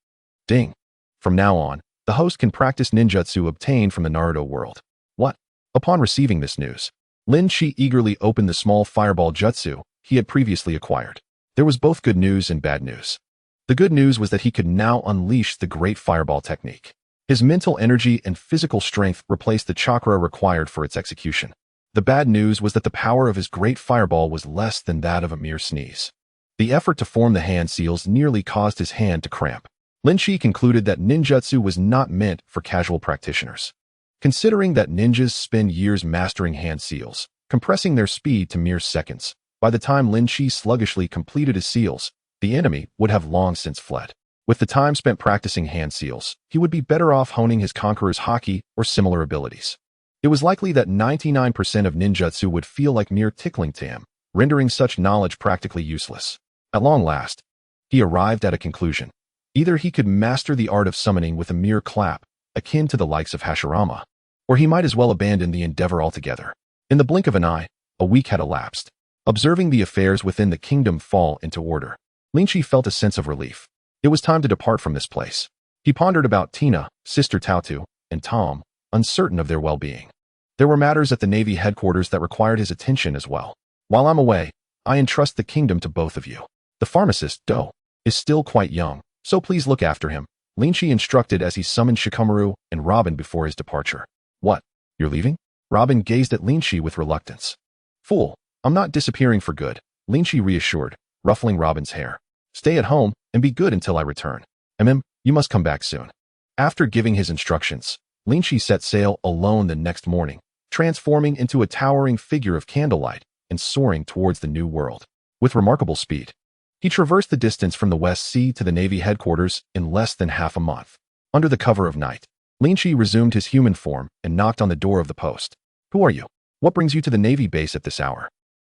Ding. From now on, the host can practice ninjutsu obtained from the Naruto world. What? Upon receiving this news, Lynch eagerly opened the small fireball jutsu he had previously acquired. There was both good news and bad news. The good news was that he could now unleash the great fireball technique. His mental energy and physical strength replaced the chakra required for its execution. The bad news was that the power of his great fireball was less than that of a mere sneeze. The effort to form the hand seals nearly caused his hand to cramp. Lynch concluded that ninjutsu was not meant for casual practitioners. Considering that ninjas spend years mastering hand seals, compressing their speed to mere seconds, by the time Lynch sluggishly completed his seals, the enemy would have long since fled. With the time spent practicing hand seals, he would be better off honing his conqueror's haki or similar abilities. It was likely that 99% of ninjutsu would feel like mere tickling to him, rendering such knowledge practically useless. At long last, he arrived at a conclusion. Either he could master the art of summoning with a mere clap, akin to the likes of Hashirama, or he might as well abandon the endeavor altogether. In the blink of an eye, a week had elapsed. Observing the affairs within the kingdom fall into order, Lynch felt a sense of relief. It was time to depart from this place. He pondered about Tina, Sister Tautu, and Tom, uncertain of their well-being. There were matters at the Navy headquarters that required his attention as well. While I'm away, I entrust the kingdom to both of you. The pharmacist, Do, is still quite young, so please look after him, Lynch instructed as he summoned Shikamaru and Robin before his departure. What? You're leaving? Robin gazed at Lynch with reluctance. Fool, I'm not disappearing for good, Lynch reassured, ruffling Robin's hair. Stay at home and be good until I return. You must come back soon. After giving his instructions, Lynch set sail alone the next morning, transforming into a towering figure of candlelight and soaring towards the new world. With remarkable speed, he traversed the distance from the West Sea to the Navy headquarters in less than half a month. Under the cover of night, Lynch resumed his human form and knocked on the door of the post. Who are you? What brings you to the Navy base at this hour?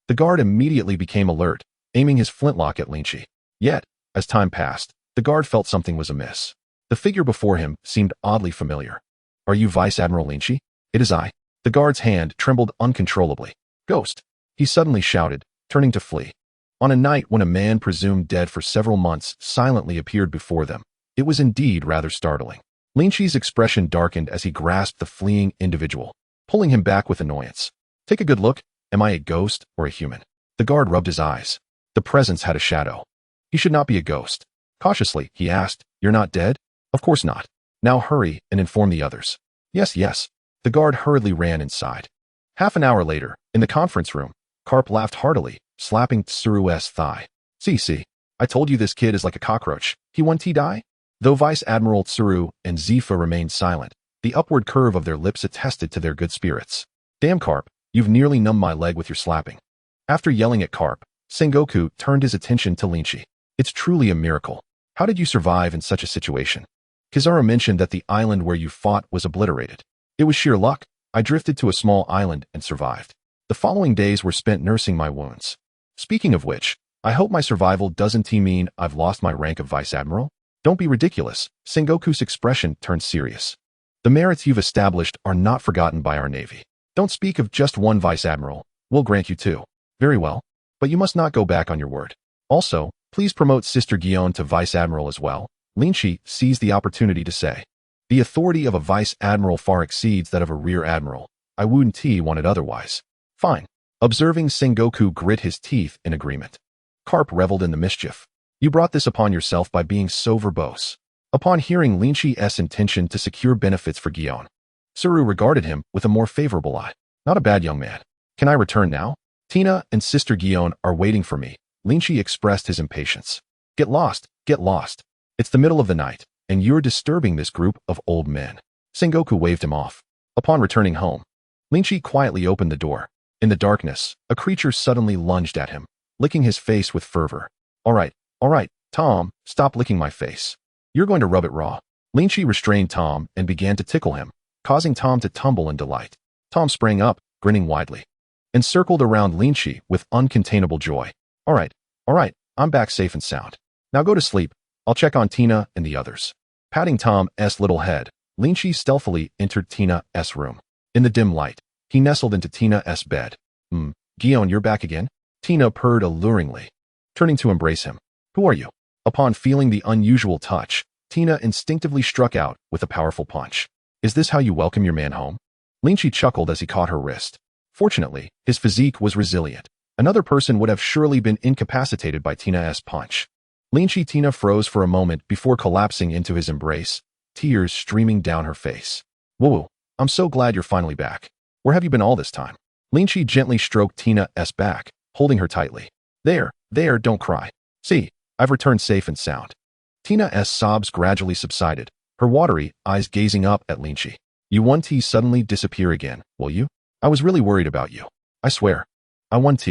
The guard immediately became alert, aiming his flintlock at Lynch. Yet, as time passed, the guard felt something was amiss. The figure before him seemed oddly familiar. Are you Vice Admiral Lynch? It is I. The guard's hand trembled uncontrollably. Ghost! He suddenly shouted, turning to flee. On a night when a man presumed dead for several months silently appeared before them, it was indeed rather startling. Lynch's expression darkened as he grasped the fleeing individual, pulling him back with annoyance. Take a good look. Am I a ghost or a human? The guard rubbed his eyes. The presence had a shadow. He should not be a ghost. Cautiously, he asked, You're not dead? Of course not. Now hurry and inform the others. Yes, yes. The guard hurriedly ran inside. Half an hour later, in the conference room, Carp laughed heartily, slapping Tsuru's thigh. See, I told you this kid is like a cockroach. He won't die? Though Vice Admiral Tsuru and Zifa remained silent, the upward curve of their lips attested to their good spirits. Damn, Carp, you've nearly numbed my leg with your slapping. After yelling at Carp, Sengoku turned his attention to Lynch. It's truly a miracle. How did you survive in such a situation? Kizaru mentioned that the island where you fought was obliterated. It was sheer luck. I drifted to a small island and survived. The following days were spent nursing my wounds. Speaking of which, I hope my survival doesn't mean I've lost my rank of Vice Admiral? Don't be ridiculous. Sengoku's expression turned serious. The merits you've established are not forgotten by our Navy. Don't speak of just one Vice Admiral. We'll grant you two. Very well. But you must not go back on your word. Also, please promote Sister Gion to Vice Admiral as well. Lynch seized the opportunity to say. The authority of a Vice Admiral far exceeds that of a Rear Admiral. I wouldn't want it otherwise. Fine. Observing Sengoku grit his teeth in agreement. Carp reveled in the mischief. You brought this upon yourself by being so verbose. Upon hearing Lynch's intention to secure benefits for Gion, Tsuru regarded him with a more favorable eye. Not a bad young man. Can I return now? Tina and Sister Gion are waiting for me. Lynch expressed his impatience. Get lost, get lost. It's the middle of the night, and you're disturbing this group of old men. Sengoku waved him off. Upon returning home, Lynch quietly opened the door. In the darkness, a creature suddenly lunged at him, licking his face with fervor. All right, Tom, stop licking my face. You're going to rub it raw. Lynch restrained Tom and began to tickle him, causing Tom to tumble in delight. Tom sprang up, grinning widely, and circled around Lynch with uncontainable joy. All right, I'm back safe and sound. Now go to sleep. I'll check on Tina and the others. Patting Tom's little head, Lynch stealthily entered Tina's room. In the dim light, he nestled into Tina's bed. Gion, you're back again? Tina purred alluringly, turning to embrace him. Who are you? Upon feeling the unusual touch, Tina instinctively struck out with a powerful punch. Is this how you welcome your man home? Lynch chuckled as he caught her wrist. Fortunately, his physique was resilient. Another person would have surely been incapacitated by Tina's punch. Tina froze for a moment before collapsing into his embrace, tears streaming down her face. Whoa, I'm so glad you're finally back. Where have you been all this time? Lynch gently stroked Tina's back, holding her tightly. There, don't cry. See, I've returned safe and sound. Tina's sobs gradually subsided, her watery eyes gazing up at Lynch. You won't suddenly disappear again, will you? I was really worried about you. I swear. I won't.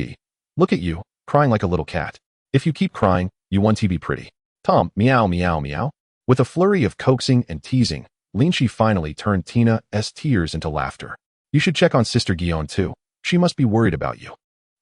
Look at you, crying like a little cat. If you keep crying, you won't be pretty. Tom, meow, meow, meow. With a flurry of coaxing and teasing, Lynch finally turned Tina's tears into laughter. You should check on Sister Gion too. She must be worried about you.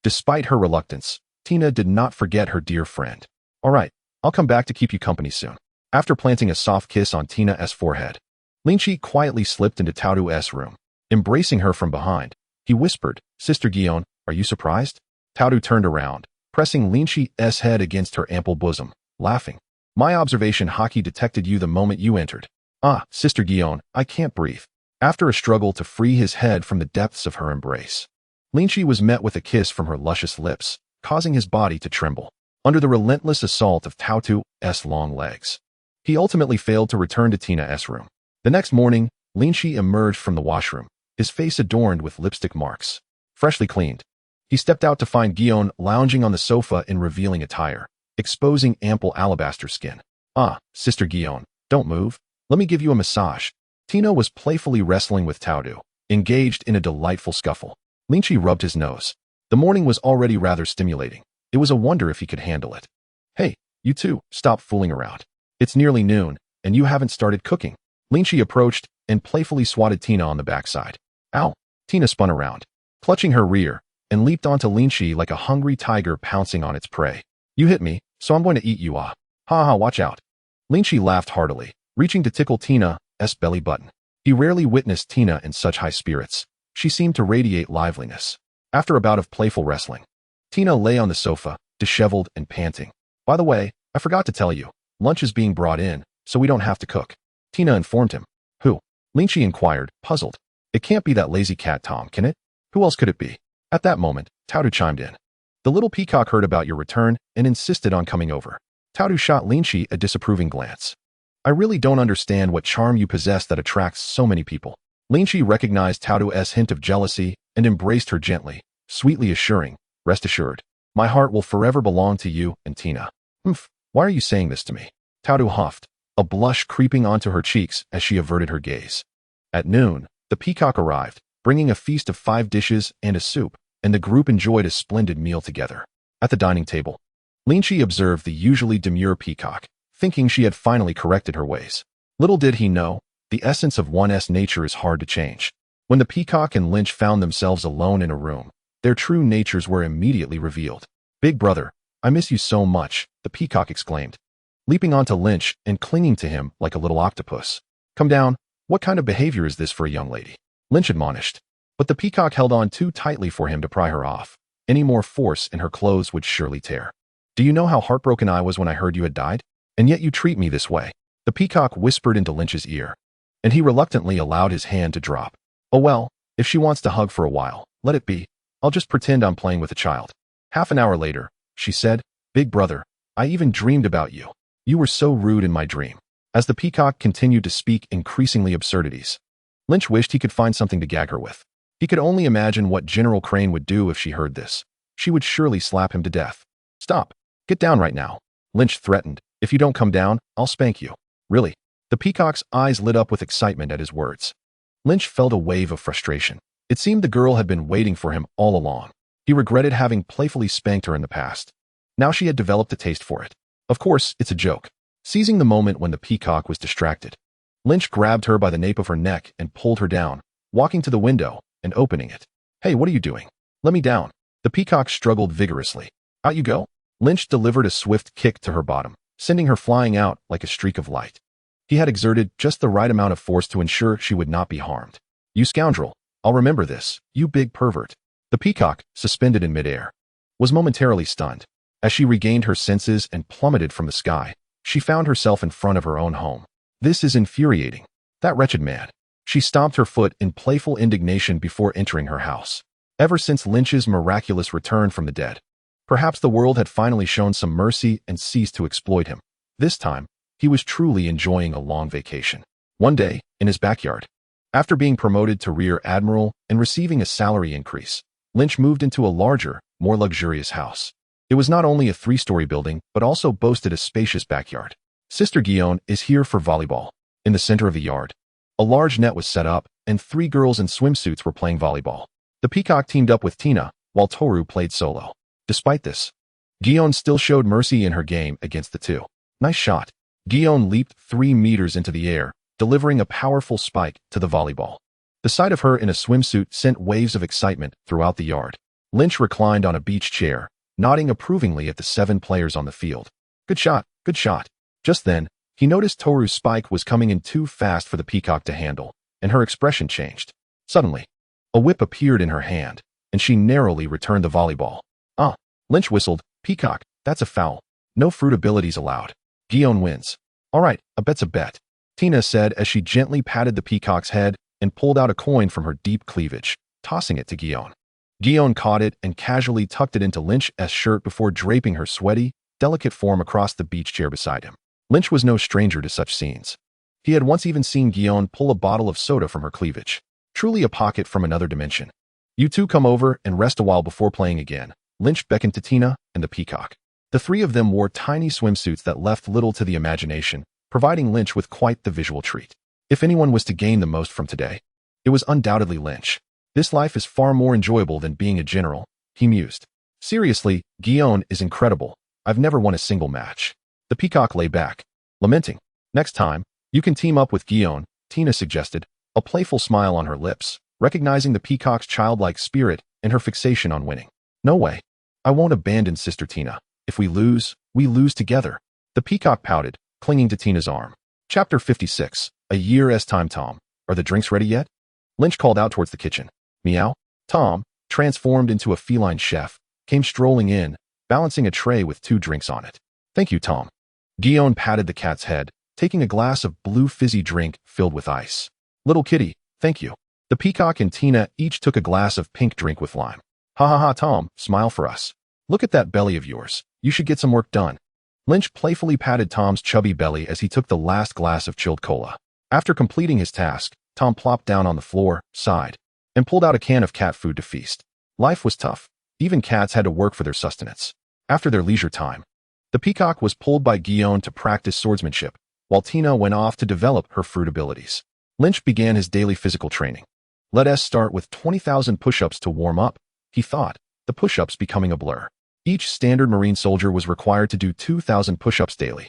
Despite her reluctance, Tina did not forget her dear friend. All right, I'll come back to keep you company soon. After planting a soft kiss on Tina's forehead, Lynch quietly slipped into Taudu's room. Embracing her from behind, he whispered, Sister Gion, are you surprised? Taudu turned around, pressing Lynch's head against her ample bosom, laughing. My observation Haki detected you the moment you entered. Ah, Sister Gion, I can't breathe. After a struggle to free his head from the depths of her embrace, Lynch was met with a kiss from her luscious lips, causing his body to tremble under the relentless assault of Taudu's long legs. He ultimately failed to return to Tina's room. The next morning, Lynch emerged from the washroom, his face adorned with lipstick marks. Freshly cleaned, he stepped out to find Gion lounging on the sofa in revealing attire, exposing ample alabaster skin. Ah, Sister Gion, don't move. Let me give you a massage. Tina was playfully wrestling with Taudu, engaged in a delightful scuffle. Lynch rubbed his nose. The morning was already rather stimulating. It was a wonder if he could handle it. Hey, you two, stop fooling around. It's nearly noon, and you haven't started cooking. Lynch approached, and playfully swatted Tina on the backside. Ow! Tina spun around, clutching her rear, and leaped onto Lynch like a hungry tiger pouncing on its prey. You hit me, so I'm going to eat you, ah. Ha ha, watch out. Lynch laughed heartily, reaching to tickle Tina's belly button. He rarely witnessed Tina in such high spirits. She seemed to radiate liveliness. After a bout of playful wrestling, Tina lay on the sofa, disheveled and panting. By the way, I forgot to tell you, lunch is being brought in, so we don't have to cook. Tina informed him. Who? Lynch inquired, puzzled. It can't be that lazy cat Tom, can it? Who else could it be? At that moment, Taudu chimed in. The little peacock heard about your return and insisted on coming over. Taudu shot Lynch a disapproving glance. I really don't understand what charm you possess that attracts so many people. Lynch recognized Taudu's hint of jealousy and embraced her gently, sweetly assuring, rest assured, my heart will forever belong to you and Tina. Why are you saying this to me? Taudu huffed, a blush creeping onto her cheeks as she averted her gaze. At noon, the peacock arrived, bringing a feast of 5 dishes and a soup, and the group enjoyed a splendid meal together. At the dining table, Lynch observed the usually demure peacock, thinking she had finally corrected her ways. Little did he know, the essence of one's nature is hard to change. When the peacock and Lynch found themselves alone in a room, their true natures were immediately revealed. Big brother, I miss you so much, the peacock exclaimed, leaping onto Lynch and clinging to him like a little octopus. Come down, what kind of behavior is this for a young lady? Lynch admonished. But the peacock held on too tightly for him to pry her off. Any more force and her clothes would surely tear. Do you know how heartbroken I was when I heard you had died? And yet you treat me this way. The peacock whispered into Lynch's ear, and he reluctantly allowed his hand to drop. Oh well, if she wants to hug for a while, let it be. I'll just pretend I'm playing with a child. Half an hour later, she said, Big brother, I even dreamed about you. You were so rude in my dream. As the peacock continued to speak increasingly absurdities, Lynch wished he could find something to gag her with. He could only imagine what General Crane would do if she heard this. She would surely slap him to death. Stop. Get down right now. Lynch threatened. If you don't come down, I'll spank you. Really? The peacock's eyes lit up with excitement at his words. Lynch felt a wave of frustration. It seemed the girl had been waiting for him all along. He regretted having playfully spanked her in the past. Now she had developed a taste for it. Of course, it's a joke. Seizing the moment when the peacock was distracted, Lynch grabbed her by the nape of her neck and pulled her down, walking to the window and opening it. Hey, what are you doing? Let me down. The peacock struggled vigorously. Out you go. Lynch delivered a swift kick to her bottom, sending her flying out like a streak of light. He had exerted just the right amount of force to ensure she would not be harmed. You scoundrel. I'll remember this, you big pervert. The peacock, suspended in midair, was momentarily stunned. As she regained her senses and plummeted from the sky, she found herself in front of her own home. This is infuriating. That wretched man. She stomped her foot in playful indignation before entering her house. Ever since Lynch's miraculous return from the dead, perhaps the world had finally shown some mercy and ceased to exploit him. This time, he was truly enjoying a long vacation. One day, in his backyard, after being promoted to Rear Admiral and receiving a salary increase, Lynch moved into a larger, more luxurious house. It was not only a 3-story building, but also boasted a spacious backyard. Sister Guillaume is here for volleyball. In the center of the yard, a large net was set up, and 3 girls in swimsuits were playing volleyball. The peacock teamed up with Tina, while Toru played solo. Despite this, Guillaume still showed mercy in her game against the two. Nice shot. Guillaume leaped 3 meters into the air, delivering a powerful spike to the volleyball. The sight of her in a swimsuit sent waves of excitement throughout the yard. Lynch reclined on a beach chair, nodding approvingly at the 7 players on the field. Good shot, good shot. Just then, he noticed Toru's spike was coming in too fast for the peacock to handle, and her expression changed. Suddenly, a whip appeared in her hand, and she narrowly returned the volleyball. Ah, Lynch whistled, Peacock, that's a foul. No fruit abilities allowed. Guillaume wins. All right, a bet's a bet, Tina said as she gently patted the peacock's head and pulled out a coin from her deep cleavage, tossing it to Guillaume. Guillaume caught it and casually tucked it into Lynch's shirt before draping her sweaty, delicate form across the beach chair beside him. Lynch was no stranger to such scenes. He had once even seen Guillaume pull a bottle of soda from her cleavage. Truly a pocket from another dimension. You two come over and rest a while before playing again. Lynch beckoned to Tina and the peacock. The 3 of them wore tiny swimsuits that left little to the imagination, providing Lynch with quite the visual treat. If anyone was to gain the most from today, it was undoubtedly Lynch. This life is far more enjoyable than being a general, he mused. Seriously, Guillaume is incredible. I've never won a single match. The peacock lay back, lamenting. Next time, you can team up with Guillaume, Tina suggested. a playful smile on her lips, recognizing the peacock's childlike spirit and her fixation on winning. No way. I won't abandon Sister Tina. If we lose together. The peacock pouted, clinging to Tina's arm. Chapter 56. A year as time. Tom, are the drinks ready yet? Lynch called out towards the kitchen. Meow. Tom, transformed into a feline chef, came strolling in, balancing a tray with 2 drinks on it. Thank you, Tom. Guillaume patted the cat's head, taking a glass of blue fizzy drink filled with ice. Little kitty, thank you. The peacock and Tina each took a glass of pink drink with lime. Ha ha ha, Tom, smile for us. Look at that belly of yours. You should get some work done. Lynch playfully patted Tom's chubby belly as he took the last glass of chilled cola. After completing his task, Tom plopped down on the floor, sighed, and pulled out a can of cat food to feast. Life was tough. Even cats had to work for their sustenance. After their leisure time, the peacock was pulled by Guillaume to practice swordsmanship, while Tina went off to develop her fruit abilities. Lynch began his daily physical training. Let us start with 20,000 push-ups to warm up, he thought, the push-ups becoming a blur. Each standard Marine soldier was required to do 2,000 push-ups daily,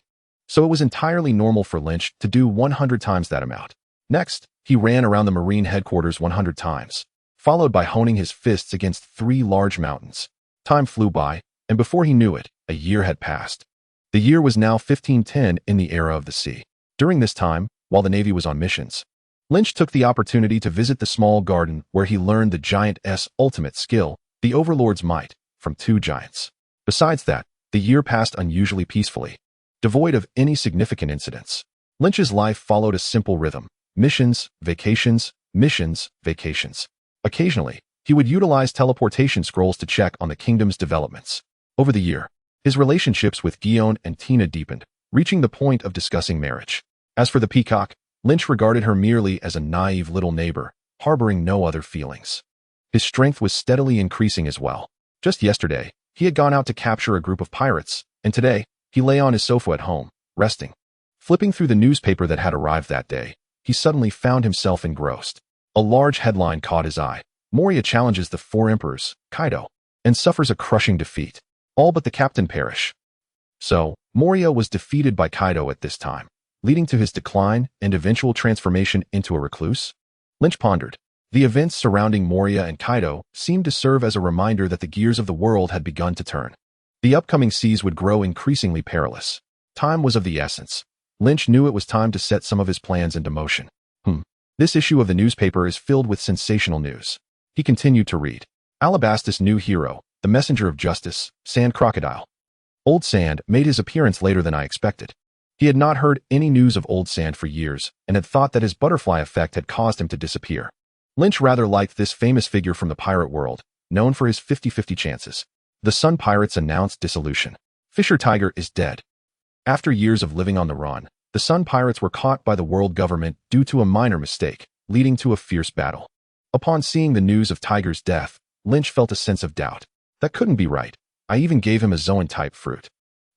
so it was entirely normal for Lynch to do 100 times that amount. Next, he ran around the Marine headquarters 100 times, followed by honing his fists against 3 large mountains. Time flew by, and before he knew it, a year had passed. The year was now 1510 in the era of the sea. During this time, while the Navy was on missions, Lynch took the opportunity to visit the small garden where he learned the Giant's ultimate skill, the Overlord's Might, from 2 giants. Besides that, the year passed unusually peacefully, devoid of any significant incidents. Lynch's life followed a simple rhythm: missions, vacations, missions, vacations. Occasionally, he would utilize teleportation scrolls to check on the kingdom's developments. Over the year, his relationships with Guillaume and Tina deepened, reaching the point of discussing marriage. As for the peacock, Lynch regarded her merely as a naive little neighbor, harboring no other feelings. His strength was steadily increasing as well. Just yesterday, he had gone out to capture a group of pirates, and today, he lay on his sofa at home, resting. Flipping through the newspaper that had arrived that day, he suddenly found himself engrossed. A large headline caught his eye. Moria challenges the 4 emperors, Kaido, and suffers a crushing defeat. All but the captain perish. So, Moria was defeated by Kaido at this time, leading to his decline and eventual transformation into a recluse? Lynch pondered. The events surrounding Moria and Kaido seemed to serve as a reminder that the gears of the world had begun to turn. The upcoming seas would grow increasingly perilous. Time was of the essence. Lynch knew it was time to set some of his plans into motion. This issue of the newspaper is filled with sensational news. He continued to read. Alabastus' new hero, the messenger of justice, Sand Crocodile. Old Sand made his appearance later than I expected. He had not heard any news of Old Sand for years and had thought that his butterfly effect had caused him to disappear. Lynch rather liked this famous figure from the pirate world, known for his 50-50 chances. The Sun Pirates announced dissolution. Fisher Tiger is dead. After years of living on the run, the Sun Pirates were caught by the world government due to a minor mistake, leading to a fierce battle. Upon seeing the news of Tiger's death, Lynch felt a sense of doubt. That couldn't be right. I even gave him a Zoan-type fruit.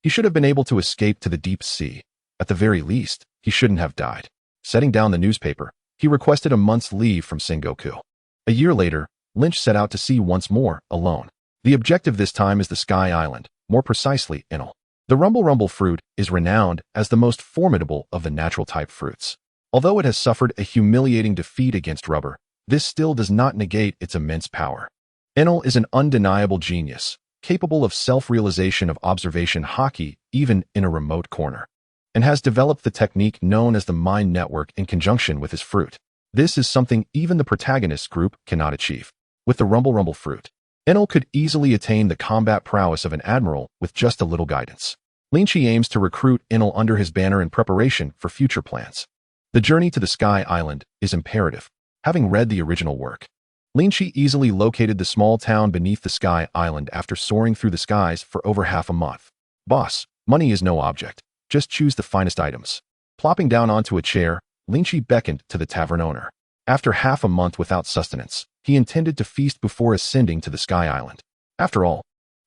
He should have been able to escape to the deep sea. At the very least, he shouldn't have died. Setting down the newspaper, he requested a month's leave from Sengoku. A year later, Lynch set out to sea once more, alone. The objective this time is the Sky Island, more precisely, Enel. The Rumble fruit is renowned as the most formidable of the natural-type fruits. Although it has suffered a humiliating defeat against Rubber, this still does not negate its immense power. Enel is an undeniable genius, capable of self-realization of observation Haki even in a remote corner, and has developed the technique known as the mind network in conjunction with his fruit. This is something even the protagonist group cannot achieve. With the Rumble fruit, Enel could easily attain the combat prowess of an admiral with just a little guidance. Lynch aims to recruit Enel under his banner in preparation for future plans. The journey to the Sky Island is imperative. Having read the original work, Lynch easily located the small town beneath the Sky Island after soaring through the skies for over half a month. Boss, money is no object. Just choose the finest items. Plopping down onto a chair, Lynch beckoned to the tavern owner. After half a month without sustenance, he intended to feast before ascending to the Sky Island. After all,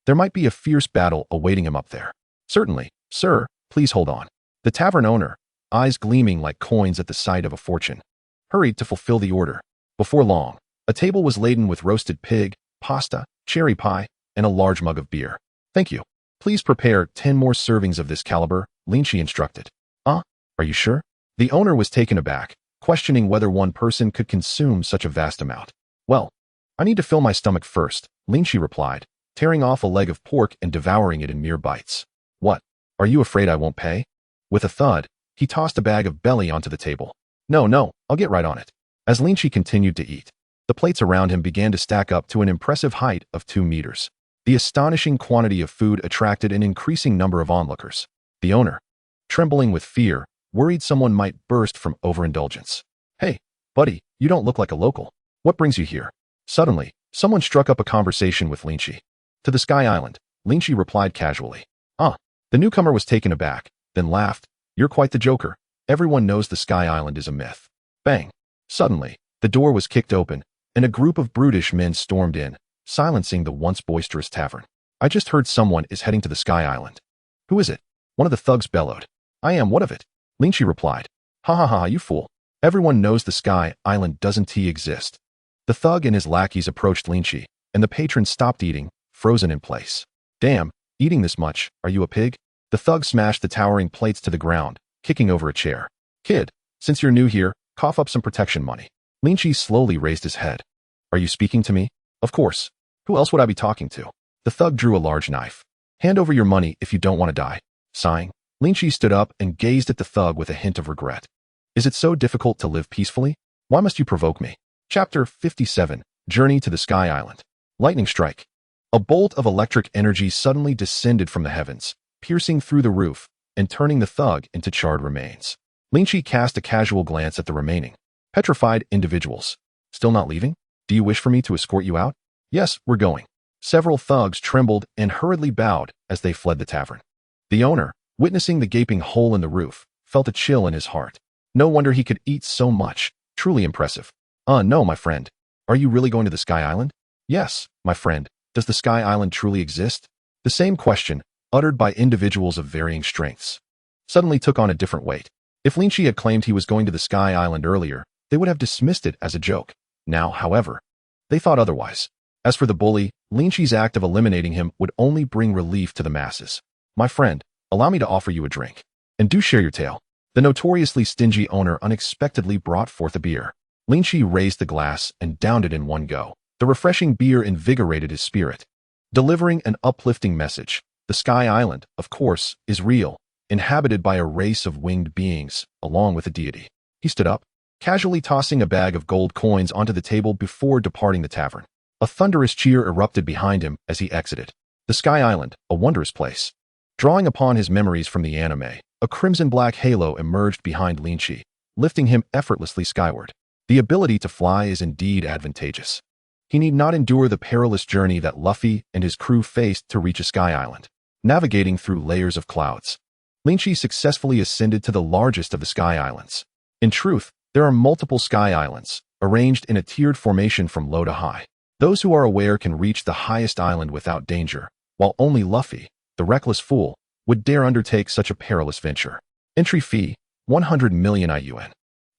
there might be a fierce battle awaiting him up there. Certainly, sir, please hold on. The tavern owner, eyes gleaming like coins at the sight of a fortune, hurried to fulfill the order. Before long, a table was laden with roasted pig, pasta, cherry pie, and a large mug of beer. Thank you. Please prepare 10 more servings of this caliber, Lynch instructed. Are you sure? The owner was taken aback, questioning whether one person could consume such a vast amount. Well, I need to fill my stomach first, Lynch replied, tearing off a leg of pork and devouring it in mere bites. What? Are you afraid I won't pay? With a thud, he tossed a bag of belly onto the table. No, I'll get right on it. As Lynch continued to eat, the plates around him began to stack up to an impressive height of 2 meters. The astonishing quantity of food attracted an increasing number of onlookers. The owner, trembling with fear, worried someone might burst from overindulgence. Hey, buddy, you don't look like a local. What brings you here? Suddenly, someone struck up a conversation with Lynch. To the Sky Island, Lynch replied casually. The newcomer was taken aback, then laughed. You're quite the joker. Everyone knows the Sky Island is a myth. Bang! Suddenly, the door was kicked open, and a group of brutish men stormed in, silencing the once boisterous tavern. I just heard someone is heading to the Sky Island. Who is it? One of the thugs bellowed. I am. What of it? Lynch replied. Ha, you fool. Everyone knows the Sky Island doesn't exist. The thug and his lackeys approached Lynch, and the patron stopped eating, frozen in place. Damn, eating this much, are you a pig? The thug smashed the towering plates to the ground, kicking over a chair. Kid, since you're new here, cough up some protection money. Lynch slowly raised his head. Are you speaking to me? Of course. Who else would I be talking to? The thug drew a large knife. Hand over your money if you don't want to die. Sighing, Lynch stood up and gazed at the thug with a hint of regret. Is it so difficult to live peacefully? Why must you provoke me? Chapter 57, Journey to the Sky Island. Lightning strike. A bolt of electric energy suddenly descended from the heavens, piercing through the roof and turning the thug into charred remains. Lynch cast a casual glance at the remaining, petrified individuals. Still not leaving? Do you wish for me to escort you out? Yes, we're going. Several thugs trembled and hurriedly bowed as they fled the tavern. The owner, witnessing the gaping hole in the roof, felt a chill in his heart. No wonder he could eat so much. Truly impressive. No, my friend. Are you really going to the Sky Island? Yes, my friend. Does the Sky Island truly exist? The same question, uttered by individuals of varying strengths, suddenly took on a different weight. If Lynch had claimed he was going to the Sky Island earlier, they would have dismissed it as a joke. Now, however, they thought otherwise. As for the bully, Lynch's act of eliminating him would only bring relief to the masses. My friend, allow me to offer you a drink. And do share your tale. The notoriously stingy owner unexpectedly brought forth a beer. Lynch raised the glass and downed it in one go. The refreshing beer invigorated his spirit, delivering an uplifting message. The Sky Island, of course, is real, inhabited by a race of winged beings, along with a deity. He stood up, casually tossing a bag of gold coins onto the table before departing the tavern. A thunderous cheer erupted behind him as he exited. The Sky Island, a wondrous place. Drawing upon his memories from the anime, a crimson-black halo emerged behind Lynch, lifting him effortlessly skyward. The ability to fly is indeed advantageous. He need not endure the perilous journey that Luffy and his crew faced to reach a Sky Island. Navigating through layers of clouds, Lynch successfully ascended to the largest of the Sky Islands. In truth, there are multiple Sky Islands, arranged in a tiered formation from low to high. Those who are aware can reach the highest island without danger, while only Luffy, the reckless fool, would dare undertake such a perilous venture. Entry fee, 100 million IUN.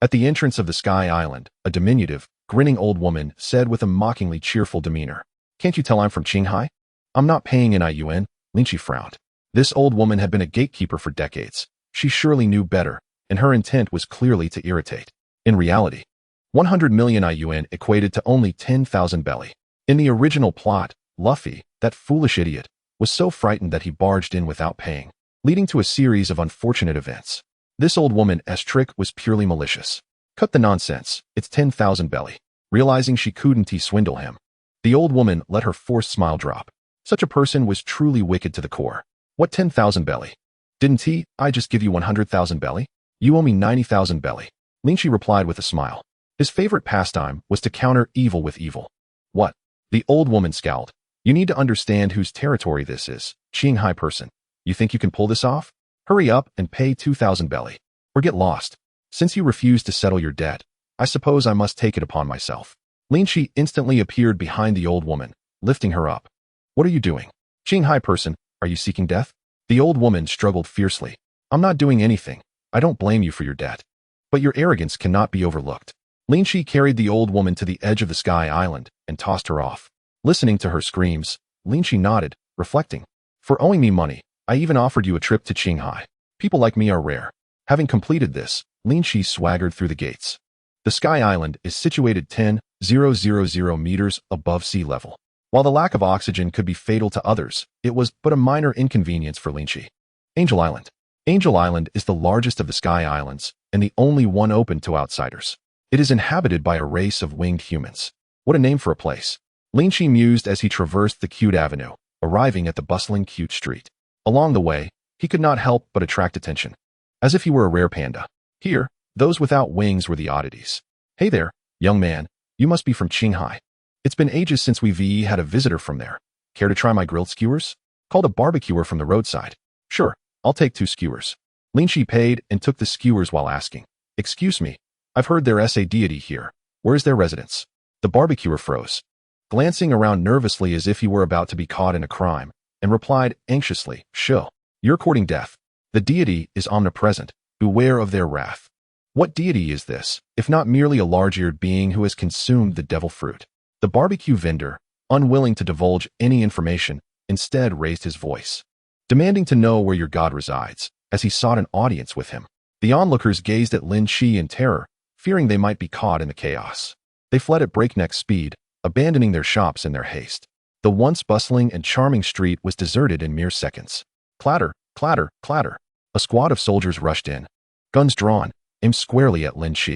At the entrance of the Sky Island, a diminutive, grinning old woman said with a mockingly cheerful demeanor, Can't you tell I'm from Qinghai? I'm not paying in IUN. Lynch frowned. This old woman had been a gatekeeper for decades. She surely knew better, and her intent was clearly to irritate. In reality, 100 million IUN equated to only 10,000 belly. In the original plot, Luffy, that foolish idiot, was so frightened that he barged in without paying, leading to a series of unfortunate events. This old woman's trick was purely malicious. Cut the nonsense, it's 10,000 belly. Realizing she couldn't swindle him, the old woman let her forced smile drop. Such a person was truly wicked to the core. What 10,000 belly? Didn't I just give you 100,000 belly? You owe me 90,000 belly. Lynch replied with a smile. His favorite pastime was to counter evil with evil. What? The old woman scowled. You need to understand whose territory this is, Qinghai person. You think you can pull this off? Hurry up and pay 2,000 belly, or get lost. Since you refuse to settle your debt, I suppose I must take it upon myself. Lynch instantly appeared behind the old woman, lifting her up. What are you doing? Qinghai person, are you seeking death? The old woman struggled fiercely. I'm not doing anything. I don't blame you for your debt. But your arrogance cannot be overlooked. Lynch carried the old woman to the edge of the Sky Island and tossed her off. Listening to her screams, Lynch nodded, reflecting. For owing me money, I even offered you a trip to Qinghai. People like me are rare. Having completed this, Lynch swaggered through the gates. The Sky Island is situated 10,000 meters above sea level. While the lack of oxygen could be fatal to others, it was but a minor inconvenience for Lynch. Angel Island. Angel Island is the largest of the Sky Islands and the only one open to outsiders. It is inhabited by a race of winged humans. What a name for a place. Lynch mused as he traversed the cute avenue, arriving at the bustling cute street. Along the way, he could not help but attract attention. As if he were a rare panda. Here, those without wings were the oddities. Hey there, young man, you must be from Qinghai. It's been ages since we've had a visitor from there. Care to try my grilled skewers? Called a barbecuer from the roadside. Sure, I'll take 2 skewers. Lynch paid and took the skewers while asking, excuse me, I've heard there's a deity here. Where's their residence? The barbecuer froze, glancing around nervously as if he were about to be caught in a crime, and replied anxiously, Shill, you're courting death. The deity is omnipresent. Beware of their wrath. What deity is this, if not merely a large-eared being who has consumed the devil fruit? The barbecue vendor, unwilling to divulge any information, instead raised his voice, demanding to know where your god resides, as he sought an audience with him. The onlookers gazed at Lynch in terror, fearing they might be caught in the chaos. They fled at breakneck speed, abandoning their shops in their haste. The once bustling and charming street was deserted in mere seconds. Clatter, clatter, clatter. A squad of soldiers rushed in, guns drawn, aimed squarely at Lynch.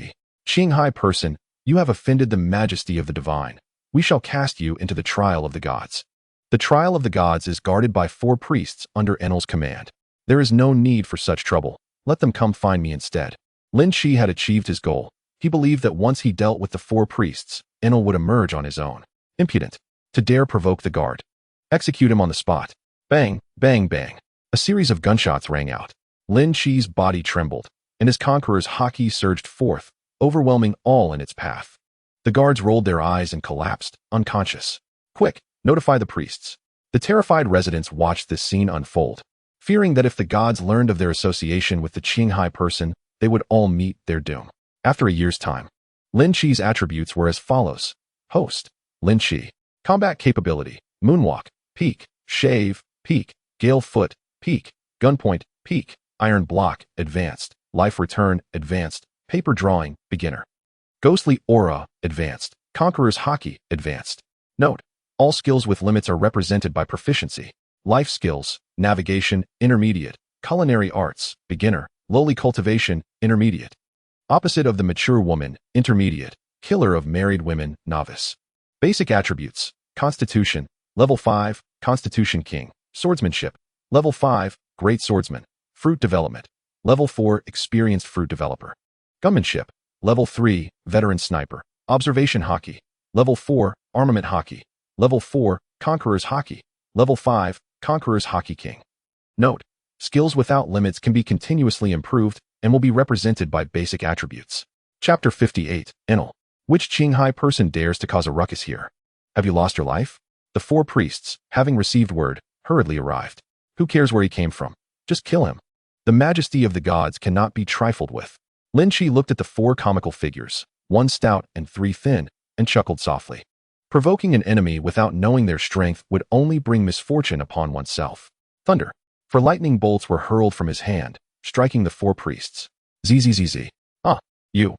Qinghai person, you have offended the majesty of the divine. We shall cast you into the trial of the gods. The trial of the gods is guarded by 4 priests under Enel's command. There is no need for such trouble. Let them come find me instead. Lynch had achieved his goal. He believed that once he dealt with the 4 priests, Enel would emerge on his own. Impudent. To dare provoke the guard. Execute him on the spot. Bang, bang, bang. A series of gunshots rang out. Lynch's body trembled, and his conqueror's Haki surged forth, overwhelming all in its path. The guards rolled their eyes and collapsed, unconscious. Quick, notify the priests. The terrified residents watched this scene unfold, fearing that if the gods learned of their association with the Qinghai person, they would all meet their doom. After a year's time, Lynch's attributes were as follows. Host, Lynch. Combat capability, moonwalk, peak, shave, peak, gale foot, peak, gunpoint, peak, iron block, advanced, life return, advanced, paper drawing, beginner. Ghostly aura, advanced, conqueror's Haki, advanced. Note, all skills with limits are represented by proficiency. Life skills, navigation, intermediate, culinary arts, beginner, lowly cultivation, intermediate. Opposite of the mature woman, intermediate, killer of married women, novice. Basic attributes, constitution, level 5, constitution king, swordsmanship, level 5, great swordsman, fruit development, level 4, experienced fruit developer. Gunmanship, level 3, veteran sniper, observation Haki, level 4, armament Haki, level 4, conqueror's Haki, level 5, conqueror's Haki king. Note, skills without limits can be continuously improved and will be represented by basic attributes. Chapter 58, Enel. Which Qinghai person dares to cause a ruckus here? Have you lost your life? The 4 priests, having received word, hurriedly arrived. Who cares where he came from? Just kill him. The majesty of the gods cannot be trifled with. Lynch looked at the 4 comical figures, 1 stout and 3 thin, and chuckled softly. Provoking an enemy without knowing their strength would only bring misfortune upon oneself. Thunder. For lightning bolts were hurled from his hand, striking the 4 priests. Zzz. Ah, you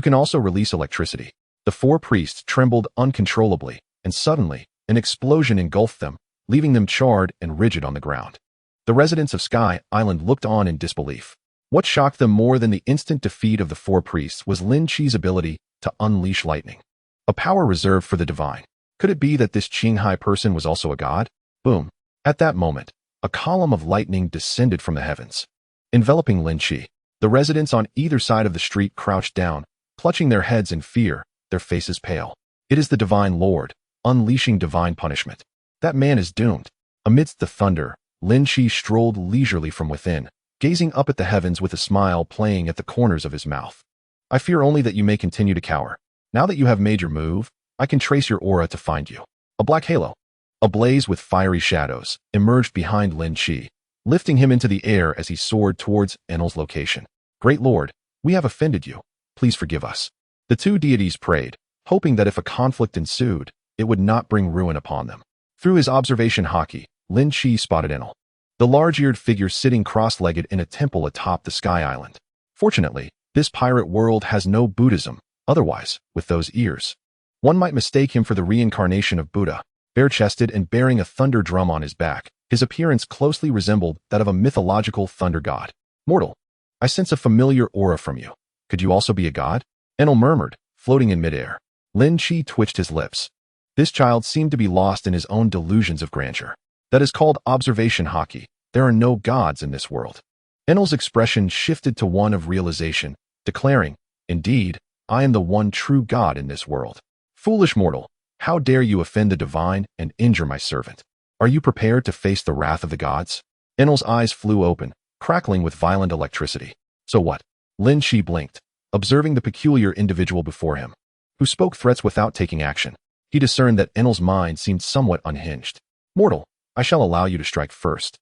can also release electricity. The 4 priests trembled uncontrollably, and suddenly, an explosion engulfed them, leaving them charred and rigid on the ground. The residents of Sky Island looked on in disbelief. What shocked them more than the instant defeat of the 4 priests was Lynch's ability to unleash lightning. A power reserved for the divine. Could it be that this Qinghai person was also a god? Boom. At that moment, a column of lightning descended from the heavens, enveloping Lynch. The residents on either side of the street crouched down, clutching their heads in fear, their faces pale. It is the divine lord, unleashing divine punishment. That man is doomed. Amidst the thunder, Lynch strolled leisurely from within, gazing up at the heavens with a smile playing at the corners of his mouth. I fear only that you may continue to cower. Now that you have made your move, I can trace your aura to find you. A black halo, ablaze with fiery shadows, emerged behind Lynch, lifting him into the air as he soared towards Enel's location. Great Lord, we have offended you. Please forgive us. The 2 deities prayed, hoping that if a conflict ensued, it would not bring ruin upon them. Through his observation Haki, Lynch spotted Enel, the large-eared figure sitting cross-legged in a temple atop the Sky Island. Fortunately, This pirate world has no Buddhism. Otherwise, with those ears, one might mistake him for the reincarnation of Buddha. Bare-chested and bearing a thunder drum on his back, his appearance closely resembled that of a mythological thunder god. Mortal, I sense a familiar aura from you. Could you also be a god? Enel murmured, floating in midair. Lynch twitched his lips. This child seemed to be lost in his own delusions of grandeur. That is called observation Haki. There are no gods in this world. Enel's expression shifted to one of realization, declaring, indeed, I am the one true god in this world. Foolish mortal, how dare you offend the divine and injure my servant? Are you prepared to face the wrath of the gods? Enel's eyes flew open, crackling with violent electricity. So what? Lynch blinked, observing the peculiar individual before him, who spoke threats without taking action. He discerned that Enel's mind seemed somewhat unhinged. Mortal, I shall allow you to strike first,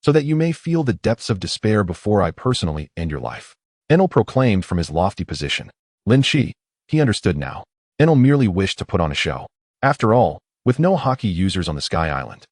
so that you may feel the depths of despair before I personally end your life. Enel proclaimed from his lofty position. Lynch, he understood now. Enel merely wished to put on a show. After all, with no Haki users on the Sky Island,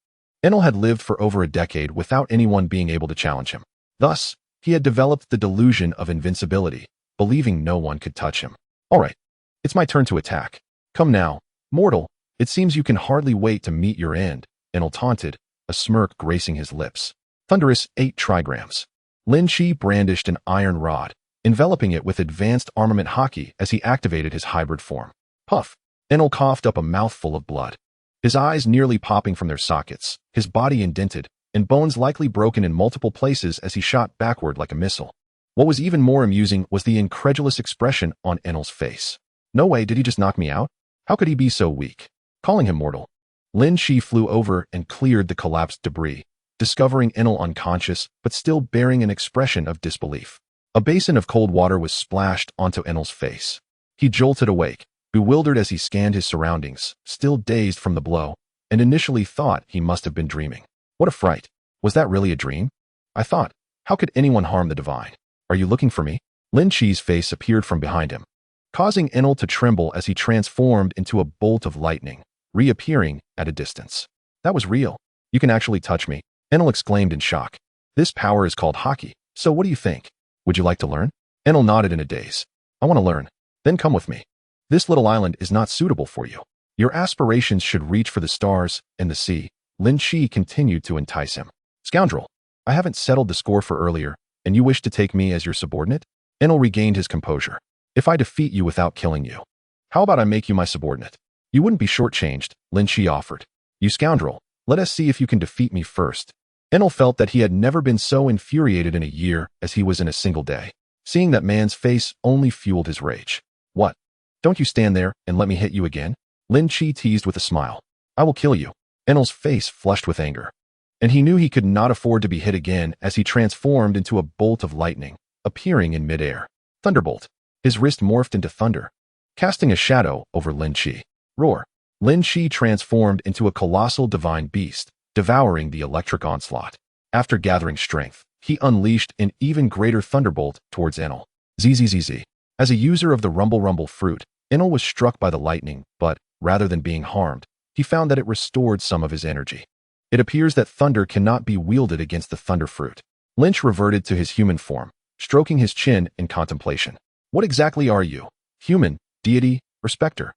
Enel had lived for over a decade without anyone being able to challenge him. Thus, he had developed the delusion of invincibility, believing no one could touch him. All right, it's my turn to attack. Come now, mortal, it seems you can hardly wait to meet your end, Enel taunted, a smirk gracing his lips. Thunderous 8 trigrams. Lynch brandished an iron rod, enveloping it with advanced armament Haki as he activated his hybrid form. Puff! Enel coughed up a mouthful of blood, his eyes nearly popping from their sockets, his body indented, and bones likely broken in multiple places as he shot backward like a missile. What was even more amusing was the incredulous expression on Enel's face. No way, did he just knock me out? How could he be so weak? Calling him mortal, Lynch flew over and cleared the collapsed debris, discovering Enel unconscious but still bearing an expression of disbelief. A basin of cold water was splashed onto Enel's face. He jolted awake, bewildered as he scanned his surroundings, still dazed from the blow, and initially thought he must have been dreaming. What a fright. Was that really a dream? I thought, how could anyone harm the divine? Are you looking for me? Lynch's face appeared from behind him, causing Enel to tremble as he transformed into a bolt of lightning, reappearing at a distance. That was real. You can actually touch me, Enel exclaimed in shock. This power is called Haki, so what do you think? Would you like to learn? Enel nodded in a daze. I want to learn. Then come with me. This little island is not suitable for you. Your aspirations should reach for the stars and the sea. Lynch continued to entice him. Scoundrel, I haven't settled the score for earlier, and you wish to take me as your subordinate? Enel regained his composure. If I defeat you without killing you, how about I make you my subordinate? You wouldn't be shortchanged, Lynch offered. You scoundrel, let us see if you can defeat me first. Enel felt that he had never been so infuriated in a year as he was in a single day. Seeing that man's face only fueled his rage. What? Don't you stand there and let me hit you again? Lynch teased with a smile. I will kill you. Enel's face flushed with anger, and he knew he could not afford to be hit again as he transformed into a bolt of lightning, appearing in midair. Thunderbolt. His wrist morphed into thunder, casting a shadow over Lynch. Roar. Lynch transformed into a colossal divine beast, devouring the electric onslaught. After gathering strength, he unleashed an even greater thunderbolt towards Enel. Zzz. As a user of the Rumble fruit, Enel was struck by the lightning, but, rather than being harmed, he found that it restored some of his energy. It appears that thunder cannot be wielded against the thunder fruit. Lynch reverted to his human form, stroking his chin in contemplation. What exactly are you? Human, deity, or specter?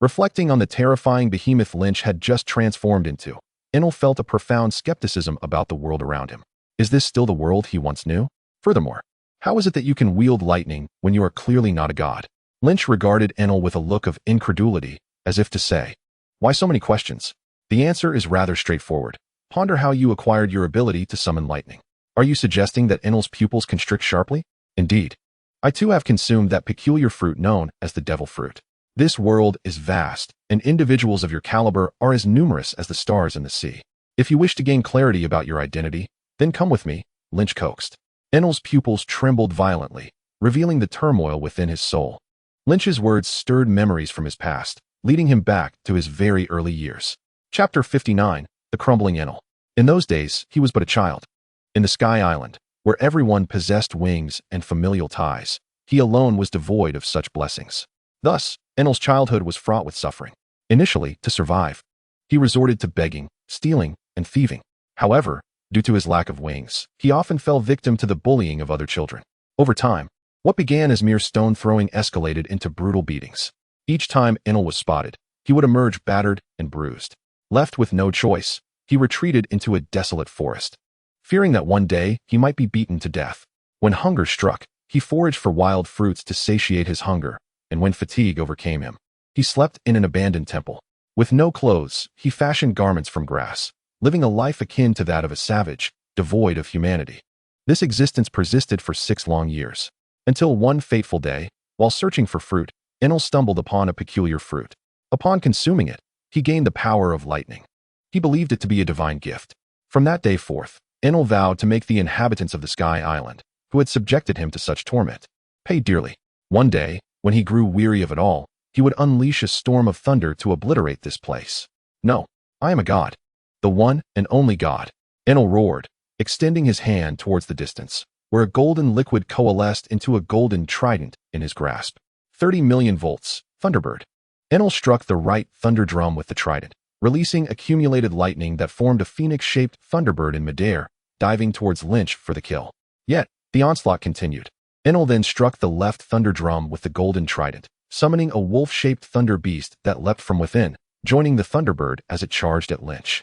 Reflecting on the terrifying behemoth Lynch had just transformed into, Enel felt a profound skepticism about the world around him. Is this still the world he once knew? Furthermore, how is it that you can wield lightning when you are clearly not a god? Lynch regarded Enel with a look of incredulity, as if to say, why so many questions? The answer is rather straightforward. Ponder how you acquired your ability to summon lightning. Are you suggesting that Enel's pupils constrict sharply? Indeed. I too have consumed that peculiar fruit known as the devil fruit. This world is vast, and individuals of your caliber are as numerous as the stars in the sea. If you wish to gain clarity about your identity, then come with me, Lynch coaxed. Enel's pupils trembled violently, revealing the turmoil within his soul. Lynch's words stirred memories from his past, leading him back to his very early years. Chapter 59, The Crumbling Enel. In those days, he was but a child. In the Sky Island, where everyone possessed wings and familial ties, he alone was devoid of such blessings. Thus, Enel's childhood was fraught with suffering. Initially, to survive, he resorted to begging, stealing, and thieving. However, due to his lack of wings, he often fell victim to the bullying of other children. Over time, What began as mere stone throwing escalated into brutal beatings. Each time Enel was spotted, he would emerge battered and bruised. Left with no choice, he retreated into a desolate forest, fearing that one day he might be beaten to death. When hunger struck, he foraged for wild fruits to satiate his hunger, and when fatigue overcame him, he slept in an abandoned temple. With no clothes, he fashioned garments from grass, living a life akin to that of a savage, devoid of humanity. This existence persisted for 6 long years, until one fateful day, while searching for fruit, Enel stumbled upon a peculiar fruit. Upon consuming it, he gained the power of lightning. He believed it to be a divine gift. From that day forth, Enel vowed to make the inhabitants of the Sky Island, who had subjected him to such torment, pay dearly. One day, when he grew weary of it all, he would unleash a storm of thunder to obliterate this place. No, I am a god. The one and only god. Enel roared, extending his hand towards the distance, where a golden liquid coalesced into a golden trident in his grasp. 30 million volts, Thunderbird. Enel struck the right thunder drum with the trident, releasing accumulated lightning that formed a phoenix-shaped Thunderbird in midair, diving towards Lynch for the kill. Yet, the onslaught continued. Enel then struck the left thunder drum with the golden trident, summoning a wolf-shaped thunder beast that leapt from within, joining the Thunderbird as it charged at Lynch.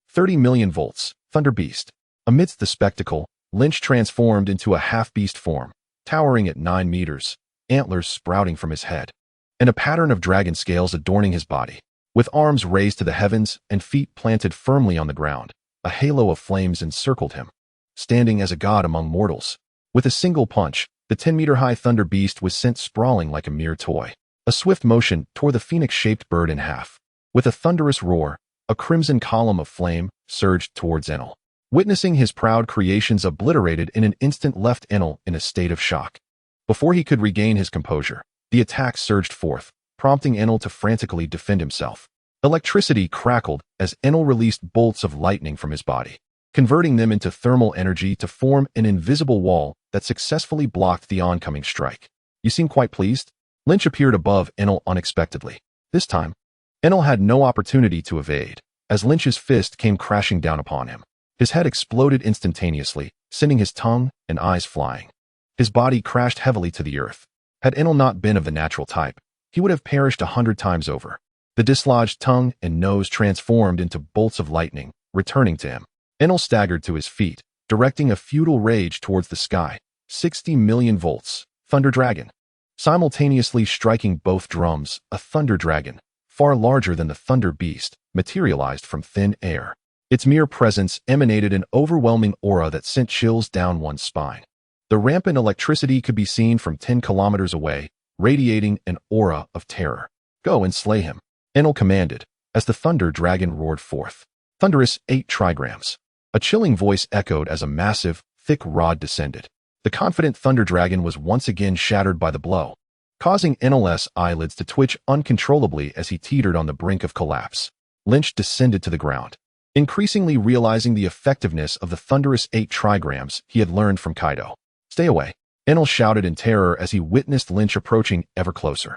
30 million volts, Thunder Beast. Amidst the spectacle, Lynch transformed into a half-beast form, towering at 9 meters, antlers sprouting from his head, and a pattern of dragon scales adorning his body. With arms raised to the heavens and feet planted firmly on the ground, a halo of flames encircled him, standing as a god among mortals. With a single punch, the 10-meter-high Thunder Beast was sent sprawling like a mere toy. A swift motion tore the phoenix-shaped bird in half. With a thunderous roar, a crimson column of flame surged towards Enel. Witnessing his proud creations obliterated in an instant left Enel in a state of shock. Before he could regain his composure, the attack surged forth, prompting Enel to frantically defend himself. Electricity crackled as Enel released bolts of lightning from his body, converting them into thermal energy to form an invisible wall that successfully blocked the oncoming strike. You seem quite pleased? Lynch appeared above Enel unexpectedly. This time, Enel had no opportunity to evade, as Lynch's fist came crashing down upon him. His head exploded instantaneously, sending his tongue and eyes flying. His body crashed heavily to the earth. Had Enel not been of the natural type, he would have perished 100 times over. The dislodged tongue and nose transformed into bolts of lightning, returning to him. Enel staggered to his feet, directing a futile rage towards the sky. 60 million volts, Thunder Dragon. Simultaneously striking both drums, a Thunder Dragon, far larger than the Thunder Beast, materialized from thin air. Its mere presence emanated an overwhelming aura that sent chills down one's spine. The rampant electricity could be seen from 10 kilometers away, radiating an aura of terror. Go and slay him, Enel commanded, as the Thunder Dragon roared forth. Thunderous 8 trigrams. A chilling voice echoed as a massive, thick rod descended. The confident Thunder Dragon was once again shattered by the blow, causing Enel's eyelids to twitch uncontrollably as he teetered on the brink of collapse. Lynch descended to the ground, increasingly realizing the effectiveness of the thunderous 8 trigrams he had learned from Kaido. Stay away, Enel shouted in terror as he witnessed Lynch approaching ever closer.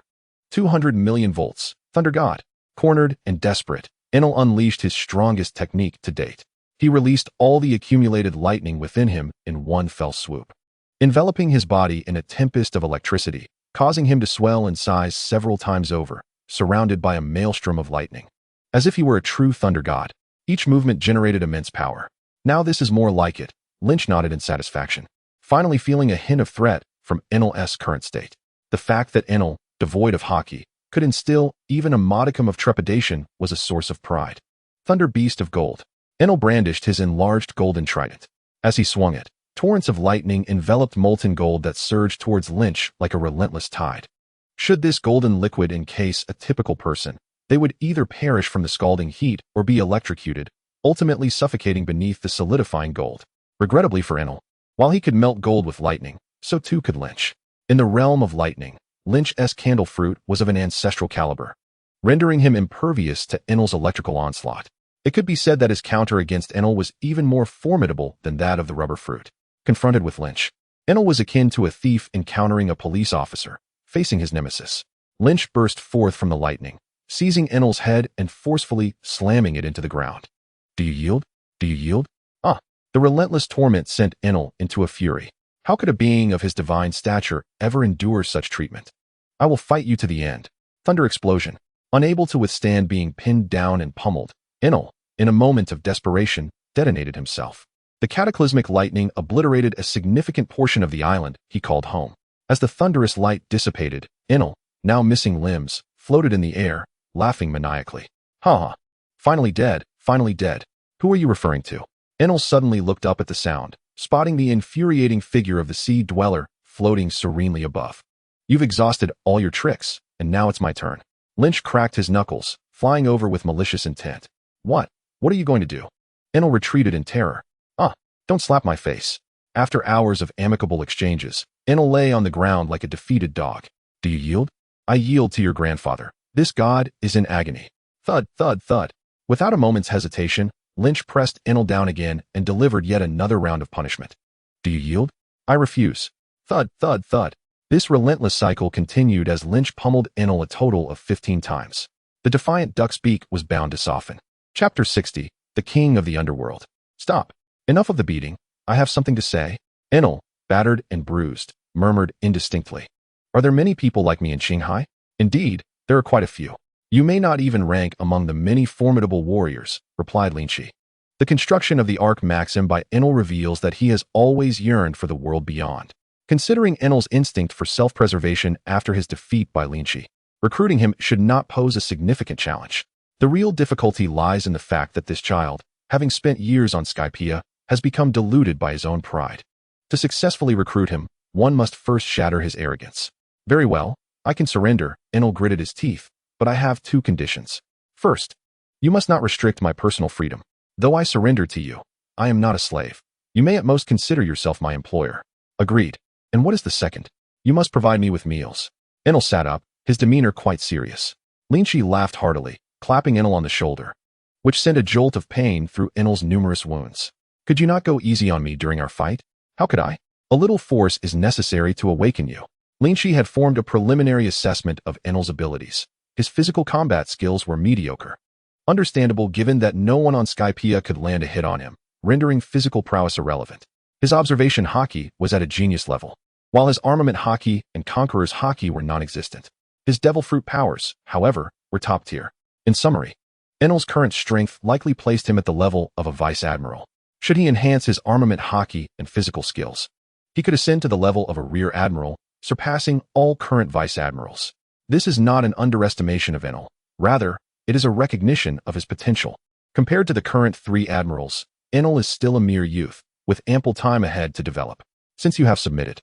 200 million volts, Thunder God. Cornered and desperate, Enel unleashed his strongest technique to date. He released all the accumulated lightning within him in one fell swoop, enveloping his body in a tempest of electricity, causing him to swell in size several times over, surrounded by a maelstrom of lightning. As if he were a true thunder god, each movement generated immense power. Now this is more like it, Lynch nodded in satisfaction, finally feeling a hint of threat from Enel's current state. The fact that Enel, devoid of Haki, could instill even a modicum of trepidation was a source of pride. Thunder Beast of Gold. Enel brandished his enlarged golden trident. As he swung it, torrents of lightning enveloped molten gold that surged towards Lynch like a relentless tide. Should this golden liquid encase a typical person, they would either perish from the scalding heat or be electrocuted, ultimately suffocating beneath the solidifying gold. Regrettably for Enel, while he could melt gold with lightning, so too could Lynch. In the realm of lightning, Lynch's Candle Fruit was of an ancestral caliber, rendering him impervious to Enel's electrical onslaught. It could be said that his counter against Enel was even more formidable than that of the rubber fruit. Confronted with Lynch, Enel was akin to a thief encountering a police officer, facing his nemesis. Lynch burst forth from the lightning, seizing Enel's head and forcefully slamming it into the ground. Do you yield? Do you yield? The relentless torment sent Enel into a fury. How could a being of his divine stature ever endure such treatment? I will fight you to the end. Thunder explosion. Unable to withstand being pinned down and pummeled, Enel, in a moment of desperation, detonated himself. The cataclysmic lightning obliterated a significant portion of the island he called home. As the thunderous light dissipated, Enel, now missing limbs, floated in the air, laughing maniacally. Ha ha. Finally dead, finally dead. Who are you referring to? Enel suddenly looked up at the sound, spotting the infuriating figure of the sea dweller floating serenely above. You've exhausted all your tricks, and now it's my turn. Lynch cracked his knuckles, flying over with malicious intent. What? What are you going to do? Enel retreated in terror. Don't slap my face. After hours of amicable exchanges, Enel lay on the ground like a defeated dog. Do you yield? I yield to your grandfather. This god is in agony. Thud, thud, thud. Without a moment's hesitation, Lynch pressed Enel down again and delivered yet another round of punishment. Do you yield? I refuse. Thud, thud, thud. This relentless cycle continued as Lynch pummeled Enel a total of 15 times. The defiant duck's beak was bound to soften. Chapter 60, The King of the Underworld. Stop. Enough of the beating. I have something to say. Enel, battered and bruised, murmured indistinctly. Are there many people like me in Shanghai? Indeed, there are quite a few. You may not even rank among the many formidable warriors, replied Lynch. The construction of the arc maxim by Enel reveals that he has always yearned for the world beyond. Considering Enel's instinct for self-preservation after his defeat by Lynch, recruiting him should not pose a significant challenge. The real difficulty lies in the fact that this child, having spent years on Skypiea, has become deluded by his own pride. To successfully recruit him, one must first shatter his arrogance. Very well, I can surrender, Enel gritted his teeth, but I have two conditions. First, you must not restrict my personal freedom. Though I surrender to you, I am not a slave. You may at most consider yourself my employer. Agreed. And what is the second? You must provide me with meals. Enel sat up, his demeanor quite serious. Lynch laughed heartily, clapping Enel on the shoulder, which sent a jolt of pain through Enel's numerous wounds. Could you not go easy on me during our fight? How could I? A little force is necessary to awaken you. Lynch had formed a preliminary assessment of Enel's abilities. His physical combat skills were mediocre. Understandable given that no one on Skypiea could land a hit on him, rendering physical prowess irrelevant. His observation Haki was at a genius level, while his armament Haki and Conqueror's Haki were non-existent. His Devil Fruit powers, however, were top tier. In summary, Enel's current strength likely placed him at the level of a vice admiral. Should he enhance his armament Haki and physical skills, he could ascend to the level of a rear admiral, surpassing all current vice admirals. This is not an underestimation of Enel. Rather, it is a recognition of his potential. Compared to the current 3 admirals, Enel is still a mere youth, with ample time ahead to develop. Since you have submitted,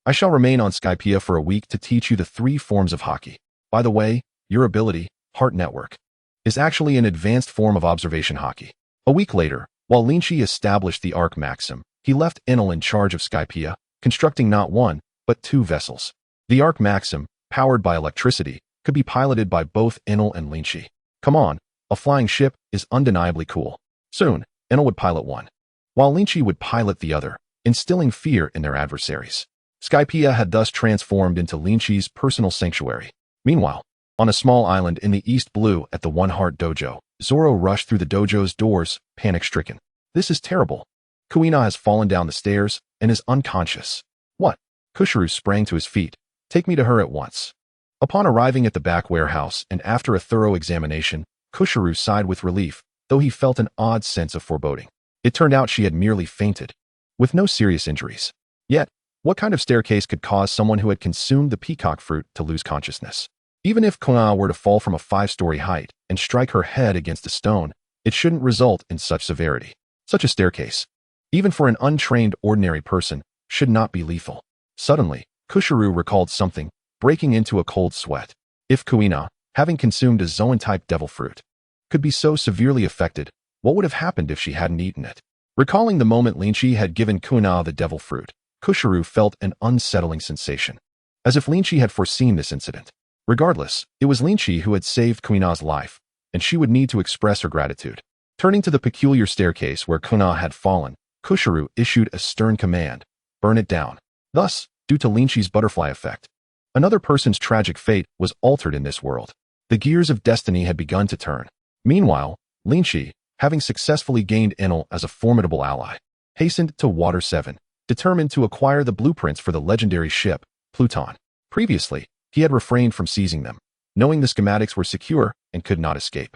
I shall remain on Skypiea for a week to teach you the 3 forms of Haki. By the way, your ability, Heart Network, is actually an advanced form of observation Haki. A week later, while Lynch established the arc maxim, he left Enel in charge of Skypiea, constructing not 1, but 2 vessels. The arc maxim, powered by electricity, could be piloted by both Enel and Lynch. Come on, a flying ship is undeniably cool. Soon, Enel would pilot one, while Lynch would pilot the other, instilling fear in their adversaries. Skypiea had thus transformed into Lynch's personal sanctuary. Meanwhile, on a small island in the East Blue at the One Heart Dojo, Zoro rushed through the dojo's doors, panic-stricken. This is terrible. Kuina has fallen down the stairs and is unconscious. What? Kushiru sprang to his feet. Take me to her at once. Upon arriving at the back warehouse and after a thorough examination, Kushiru sighed with relief, though he felt an odd sense of foreboding. It turned out she had merely fainted, with no serious injuries. Yet, what kind of staircase could cause someone who had consumed the peacock fruit to lose consciousness? Even if Kuina were to fall from a 5-story height and strike her head against a stone, it shouldn't result in such severity. Such a staircase, even for an untrained ordinary person, should not be lethal. Suddenly, Kushiru recalled something, breaking into a cold sweat. If Kuina, having consumed a Zoan-type devil fruit, could be so severely affected, what would have happened if she hadn't eaten it? Recalling the moment Lynch had given Kuina the devil fruit, Kushiru felt an unsettling sensation, as if Lynch had foreseen this incident. Regardless, it was Lynch who had saved Kuina's life, and she would need to express her gratitude. Turning to the peculiar staircase where Kuina had fallen, Kushiru issued a stern command, burn it down. Thus, due to Lynch's butterfly effect, another person's tragic fate was altered in this world. The gears of destiny had begun to turn. Meanwhile, Lynch, having successfully gained Enel as a formidable ally, hastened to Water 7, determined to acquire the blueprints for the legendary ship, Pluton. Previously, he had refrained from seizing them, knowing the schematics were secure and could not escape.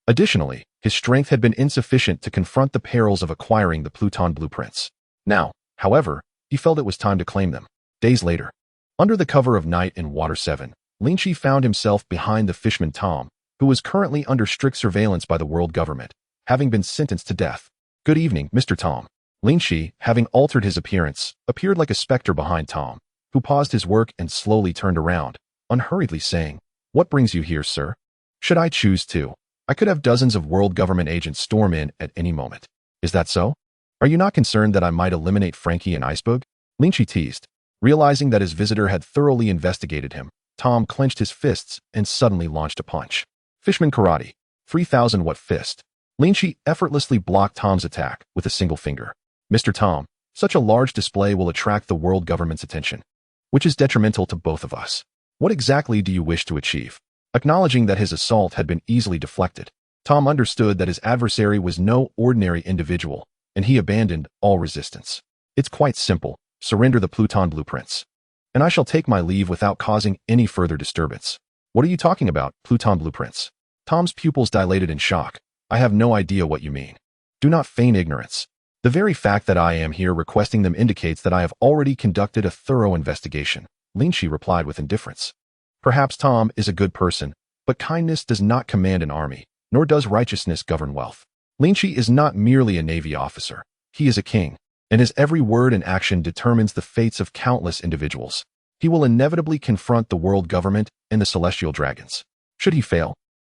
Additionally, his strength had been insufficient to confront the perils of acquiring the Pluton blueprints. Now, however, he felt it was time to claim them. Days later, under the cover of night in Water 7, Lynch found himself behind the fisherman Tom, who was currently under strict surveillance by the world government, having been sentenced to death. "Good evening, Mr. Tom." Lynch, having altered his appearance, appeared like a specter behind Tom, who paused his work and slowly turned around, unhurriedly saying, "What brings you here, sir?" "Should I choose to, I could have dozens of world government agents storm in at any moment." "Is that so? Are you not concerned that I might eliminate Frankie and Icebug?" Lynch teased. Realizing that his visitor had thoroughly investigated him, Tom clenched his fists and suddenly launched a punch. Fishman Karate, 3,000-watt fist. Lynch effortlessly blocked Tom's attack with a single finger. "Mr. Tom, such a large display will attract the world government's attention, which is detrimental to both of us. What exactly do you wish to achieve?" Acknowledging that his assault had been easily deflected, Tom understood that his adversary was no ordinary individual, and he abandoned all resistance. "It's quite simple. Surrender the Pluton blueprints, and I shall take my leave without causing any further disturbance." "What are you talking about, Pluton blueprints?" Tom's pupils dilated in shock. "I have no idea what you mean." "Do not feign ignorance. The very fact that I am here requesting them indicates that I have already conducted a thorough investigation," Lynch replied with indifference. Perhaps Tom is a good person, but kindness does not command an army, nor does righteousness govern wealth. Lynch is not merely a Navy officer. He is a king, and his every word and action determines the fates of countless individuals. He will inevitably confront the world government and the celestial dragons. Should he fail,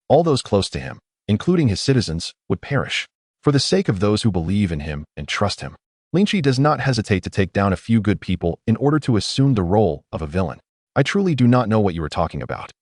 all those close to him, including his citizens, would perish. For the sake of those who believe in him and trust him, Lynch does not hesitate to take down a few good people in order to assume the role of a villain. "I truly do not know what you are talking about.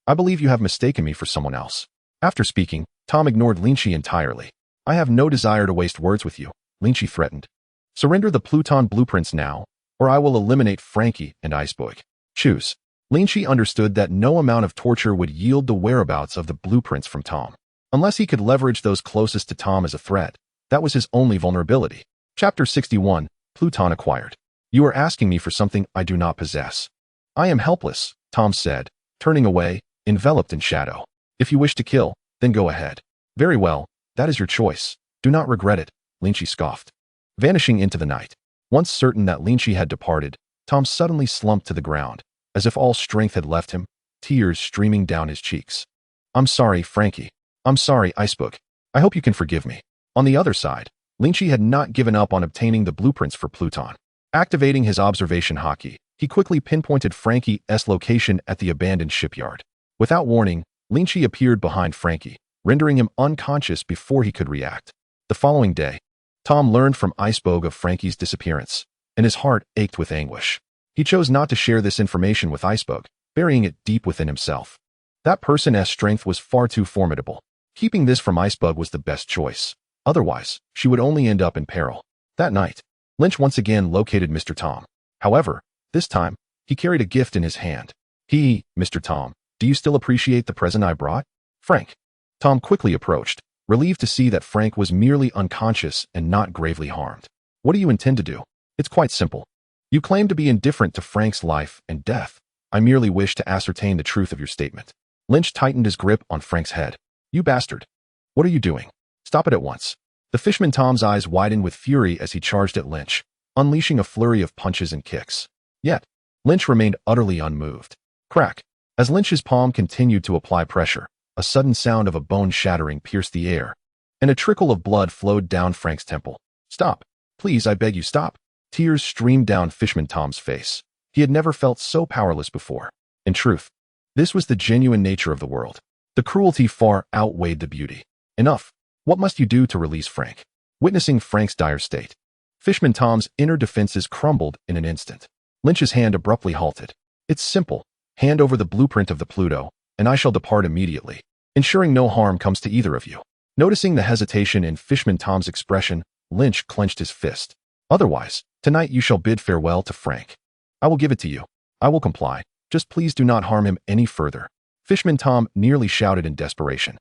I believe you have mistaken me for someone else." After speaking, Tom ignored Lynch entirely. "I have no desire to waste words with you," Lynch threatened. "Surrender the Pluton blueprints now, or I will eliminate Frankie and Icebug. Choose." Lynch understood that no amount of torture would yield the whereabouts of the blueprints from Tom. Unless he could leverage those closest to Tom as a threat, that was his only vulnerability. Chapter 61, Pluton Acquired. "You are asking me for something I do not possess." "I am helpless," Tom said, turning away, enveloped in shadow. "If you wish to kill, then go ahead." "Very well, that is your choice. Do not regret it," Lynch scoffed. Vanishing into the night. Once certain that Lynch had departed, Tom suddenly slumped to the ground, as if all strength had left him, tears streaming down his cheeks. "I'm sorry, Frankie. I'm sorry, Icebug. I hope you can forgive me." On the other side, Lynch had not given up on obtaining the blueprints for Pluton. Activating his observation Haki, he quickly pinpointed Frankie's location at the abandoned shipyard. Without warning, Lynch appeared behind Frankie, rendering him unconscious before he could react. The following day, Tom learned from Icebug of Frankie's disappearance, and his heart ached with anguish. He chose not to share this information with Icebug, burying it deep within himself. That person's strength was far too formidable. Keeping this from Icebug was the best choice. Otherwise, she would only end up in peril. That night, Lynch once again located Mr. Tom. However, this time, he carried a gift in his hand. "Mr. Tom, do you still appreciate the present I brought?" "Frank." Tom quickly approached, relieved to see that Frank was merely unconscious and not gravely harmed. "What do you intend to do?" "It's quite simple. You claim to be indifferent to Frank's life and death. I merely wish to ascertain the truth of your statement." Lynch tightened his grip on Frank's head. "You bastard. What are you doing? Stop it at once." The fisherman Tom's eyes widened with fury as he charged at Lynch, unleashing a flurry of punches and kicks. Yet, Lynch remained utterly unmoved. Crack. As Lynch's palm continued to apply pressure, a sudden sound of a bone shattering pierced the air, and a trickle of blood flowed down Frank's temple. "Stop. Please, I beg you, stop." Tears streamed down Fishman Tom's face. He had never felt so powerless before. In truth, this was the genuine nature of the world. The cruelty far outweighed the beauty. "Enough. What must you do to release Frank?" Witnessing Frank's dire state, Fishman Tom's inner defenses crumbled in an instant. Lynch's hand abruptly halted. "It's simple. Hand over the blueprint of the Pluto, and I shall depart immediately, ensuring no harm comes to either of you." Noticing the hesitation in Fishman Tom's expression, Lynch clenched his fist. "Otherwise, tonight you shall bid farewell to Frank. I will give it to you. I will comply. Just please do not harm him any further." Fishman Tom nearly shouted in desperation.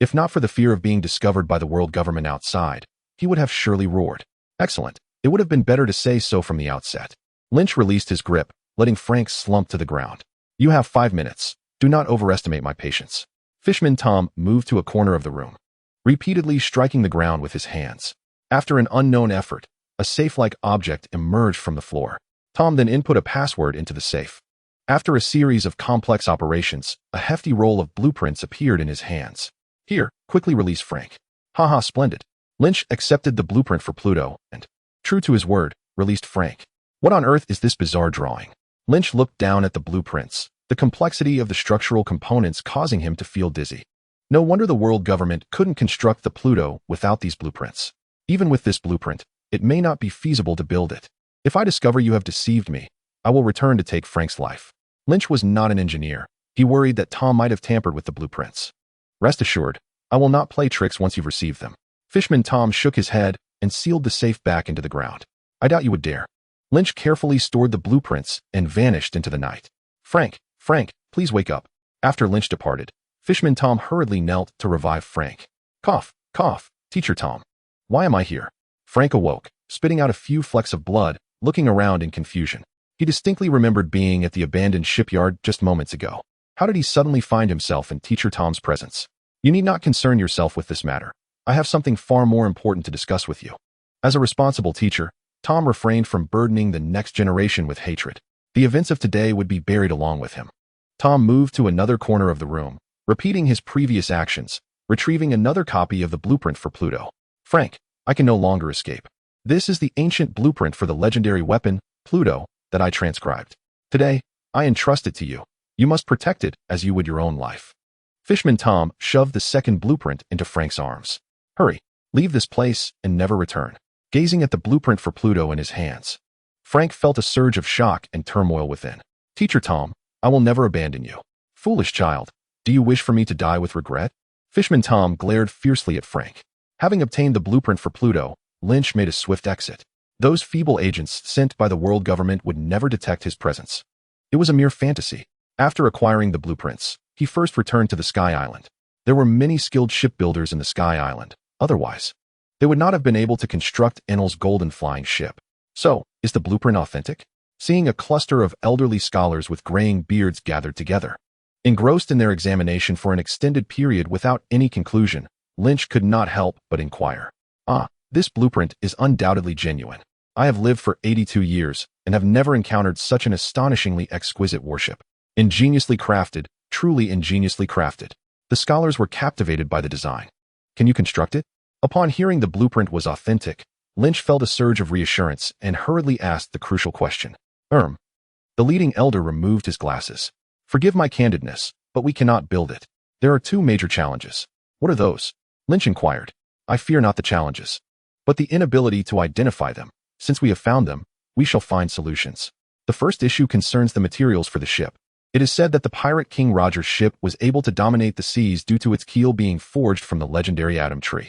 If not for the fear of being discovered by the world government outside, he would have surely roared. "Excellent. It would have been better to say so from the outset. Lynch released his grip, letting Frank slump to the ground. You have 5 minutes. Do not overestimate my patience. Fishman Tom moved to a corner of the room, repeatedly striking the ground with his hands. After an unknown effort, a safe-like object emerged from the floor. Tom then input a password into the safe. After a series of complex operations, a hefty roll of blueprints appeared in his hands. Here, quickly release Frank. Haha, splendid. Lynch accepted the blueprint for Pluto and, true to his word, released Frank. What on earth is this bizarre drawing? Lynch looked down at the blueprints, the complexity of the structural components causing him to feel dizzy. No wonder the world government couldn't construct the Pluto without these blueprints. Even with this blueprint, it may not be feasible to build it. If I discover you have deceived me, I will return to take Frank's life. Lynch was not an engineer. He worried that Tom might have tampered with the blueprints. Rest assured, I will not play tricks once you've received them. Fishman Tom shook his head and sealed the safe back into the ground. I doubt you would dare. Lynch carefully stored the blueprints and vanished into the night. Frank, please wake up. After Lynch departed, Fishman Tom hurriedly knelt to revive Frank. Cough, Teacher Tom. Why am I here? Frank awoke, spitting out a few flecks of blood, looking around in confusion. He distinctly remembered being at the abandoned shipyard just moments ago. How did he suddenly find himself in Teacher Tom's presence? You need not concern yourself with this matter. I have something far more important to discuss with you. As a responsible teacher, Tom refrained from burdening the next generation with hatred. The events of today would be buried along with him. Tom moved to another corner of the room, repeating his previous actions, retrieving another copy of the blueprint for Pluto. Frank, I can no longer escape. This is the ancient blueprint for the legendary weapon, Pluto, that I transcribed. Today, I entrust it to you. You must protect it as you would your own life. Fishman Tom shoved the second blueprint into Frank's arms. Hurry, leave this place and never return. Gazing at the blueprint for Pluto in his hands, Frank felt a surge of shock and turmoil within. Teacher Tom, I will never abandon you. Foolish child, do you wish for me to die with regret? Fishman Tom glared fiercely at Frank. Having obtained the blueprint for Pluto, Lynch made a swift exit. Those feeble agents sent by the world government would never detect his presence. It was a mere fantasy. After acquiring the blueprints, he first returned to the Sky Island. There were many skilled shipbuilders in the Sky Island. Otherwise, they would not have been able to construct Enel's golden flying ship. So, is the blueprint authentic? Seeing a cluster of elderly scholars with graying beards gathered together, engrossed in their examination for an extended period without any conclusion, Lynch could not help but inquire. This blueprint is undoubtedly genuine. I have lived for 82 years and have never encountered such an astonishingly exquisite warship. Ingeniously crafted, truly ingeniously crafted. The scholars were captivated by the design. Can you construct it? Upon hearing the blueprint was authentic, Lynch felt a surge of reassurance and hurriedly asked the crucial question. The leading elder removed his glasses. Forgive my candidness, but we cannot build it. There are 2 major challenges. What are those? Lynch inquired. I fear not the challenges, but the inability to identify them. Since we have found them, we shall find solutions. The first issue concerns the materials for the ship. It is said that the pirate King Roger's ship was able to dominate the seas due to its keel being forged from the legendary atom tree.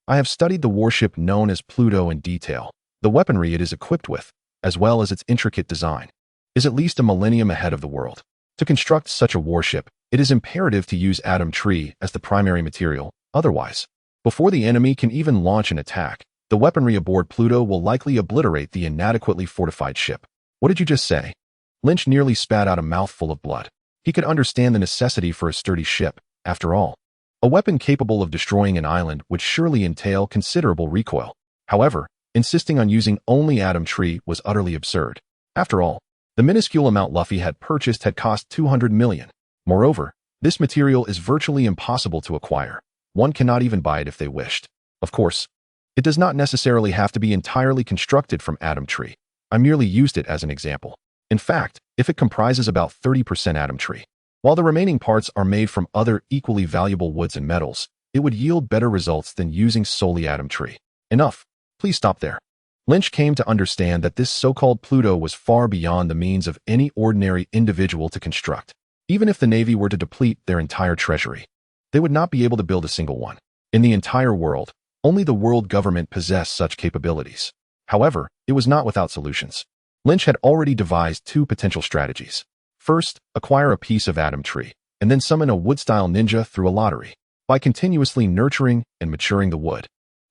I have studied the warship known as Pluto in detail. The weaponry it is equipped with, as well as its intricate design, is at least a millennium ahead of the world. To construct such a warship, it is imperative to use atom tree as the primary material. Otherwise, before the enemy can even launch an attack, the weaponry aboard Pluto will likely obliterate the inadequately fortified ship. What did you just say? Lynch nearly spat out a mouthful of blood. He could understand the necessity for a sturdy ship. After all, a weapon capable of destroying an island would surely entail considerable recoil. However, insisting on using only atom tree was utterly absurd. After all, the minuscule amount Luffy had purchased had cost 200 million. Moreover, this material is virtually impossible to acquire. One cannot even buy it if they wished. Of course, it does not necessarily have to be entirely constructed from atom tree. I merely used it as an example. In fact, if it comprises about 30% atom tree, while the remaining parts are made from other equally valuable woods and metals, it would yield better results than using solely atom tree. Enough. Please stop there. Lynch came to understand that this so-called Pluto was far beyond the means of any ordinary individual to construct. Even if the Navy were to deplete their entire treasury, they would not be able to build a single one. In the entire world, only the world government possessed such capabilities. However, it was not without solutions. Lynch had already devised 2 potential strategies. First, acquire a piece of atom tree, and then summon a wood-style ninja through a lottery. By continuously nurturing and maturing the wood,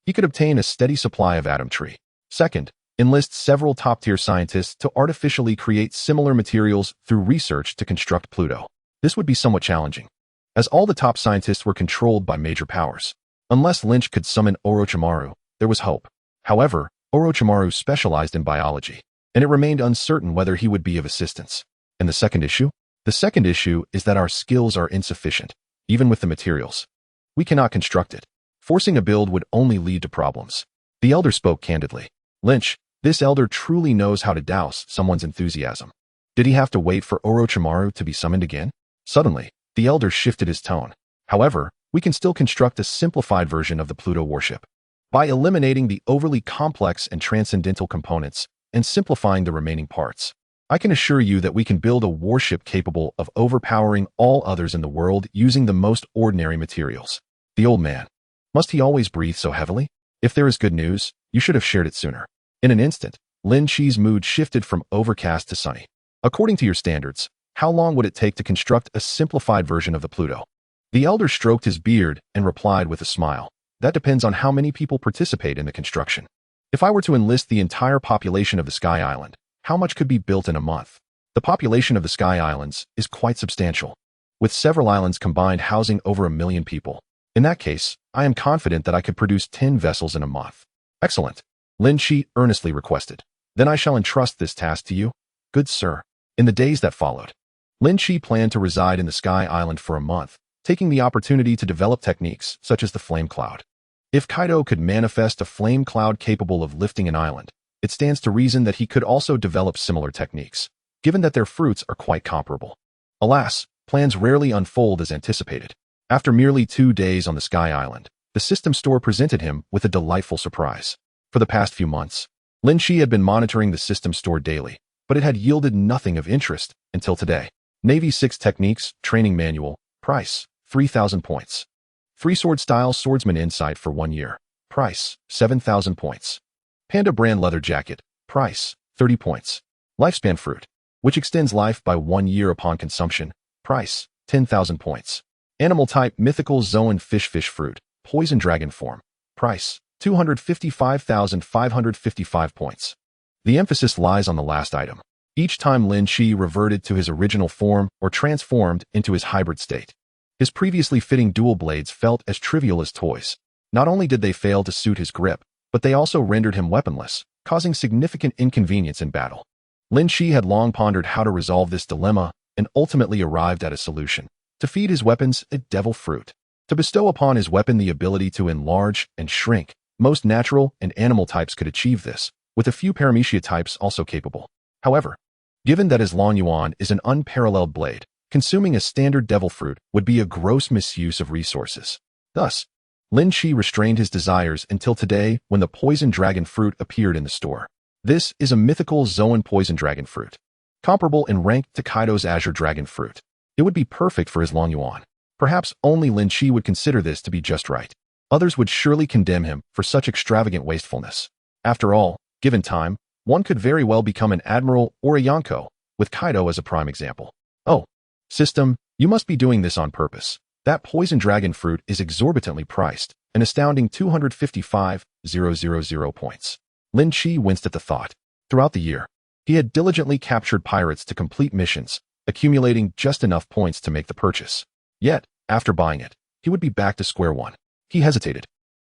he could obtain a steady supply of atom tree. Second, Enlist several top-tier scientists to artificially create similar materials through research to construct Pluto. This would be somewhat challenging, as all the top scientists were controlled by major powers. Unless Lynch could summon Orochimaru, there was hope. However, Orochimaru specialized in biology, and it remained uncertain whether he would be of assistance. And the second issue? The second issue is that our skills are insufficient, even with the materials. We cannot construct it. Forcing a build would only lead to problems. The elder spoke candidly. Lynch, this elder truly knows how to douse someone's enthusiasm. Did he have to wait for Orochimaru to be summoned again? Suddenly, the elder shifted his tone. However, we can still construct a simplified version of the Pluto warship. By eliminating the overly complex and transcendental components and simplifying the remaining parts, I can assure you that we can build a warship capable of overpowering all others in the world using the most ordinary materials. The old man. Must he always breathe so heavily? If there is good news, you should have shared it sooner. In an instant, Lynch's mood shifted from overcast to sunny. According to your standards, how long would it take to construct a simplified version of the Pluto? The elder stroked his beard and replied with a smile. That depends on how many people participate in the construction. If I were to enlist the entire population of the Sky Island, how much could be built in a month? The population of the Sky Islands is quite substantial, with several islands combined housing over 1 million people. In that case, I am confident that I could produce 10 vessels in a month. Excellent. Lynch earnestly requested. Then I shall entrust this task to you, good sir. In the days that followed, Lynch planned to reside in the Sky Island for a month, taking the opportunity to develop techniques such as the flame cloud. If Kaido could manifest a flame cloud capable of lifting an island, it stands to reason that he could also develop similar techniques, given that their fruits are quite comparable. Alas, plans rarely unfold as anticipated. After merely 2 days on the Sky Island, the system store presented him with a delightful surprise. For the past few months, Lynch had been monitoring the system store daily, but it had yielded nothing of interest until today. Navy 6 Techniques Training Manual. Price, 3,000 points. Free Sword Style Swordsman Insight for 1 year. Price, 7,000 points. Panda Brand Leather Jacket. Price, 30 points. Lifespan Fruit, which extends life by 1 year upon consumption. Price, 10,000 points. Animal Type Mythical Zoan Fish Fruit. Poison Dragon Form. Price, 255,555 points. The emphasis lies on the last item. Each time Lynch reverted to his original form or transformed into his hybrid state, his previously fitting dual blades felt as trivial as toys. Not only did they fail to suit his grip, but they also rendered him weaponless, causing significant inconvenience in battle. Lynch had long pondered how to resolve this dilemma and ultimately arrived at a solution: to feed his weapons a devil fruit. To bestow upon his weapon the ability to enlarge and shrink. Most natural and animal types could achieve this, with a few paramecia types also capable. However, given that his Long Yuan is an unparalleled blade, consuming a standard devil fruit would be a gross misuse of resources. Thus, Lynch restrained his desires until today when the Poison Dragon Fruit appeared in the store. This is a mythical Zoan Poison Dragon Fruit, comparable in rank to Kaido's Azure Dragon Fruit. It would be perfect for his Long Yuan. Perhaps only Lynch would consider this to be just right. Others would surely condemn him for such extravagant wastefulness. After all, given time, one could very well become an admiral or a Yonko, with Kaido as a prime example. Oh, system, you must be doing this on purpose. That Poison Dragon Fruit is exorbitantly priced, an astounding 255,000 points. Lynch winced at the thought. Throughout the year, he had diligently captured pirates to complete missions, accumulating just enough points to make the purchase. Yet, after buying it, he would be back to square one. He hesitated.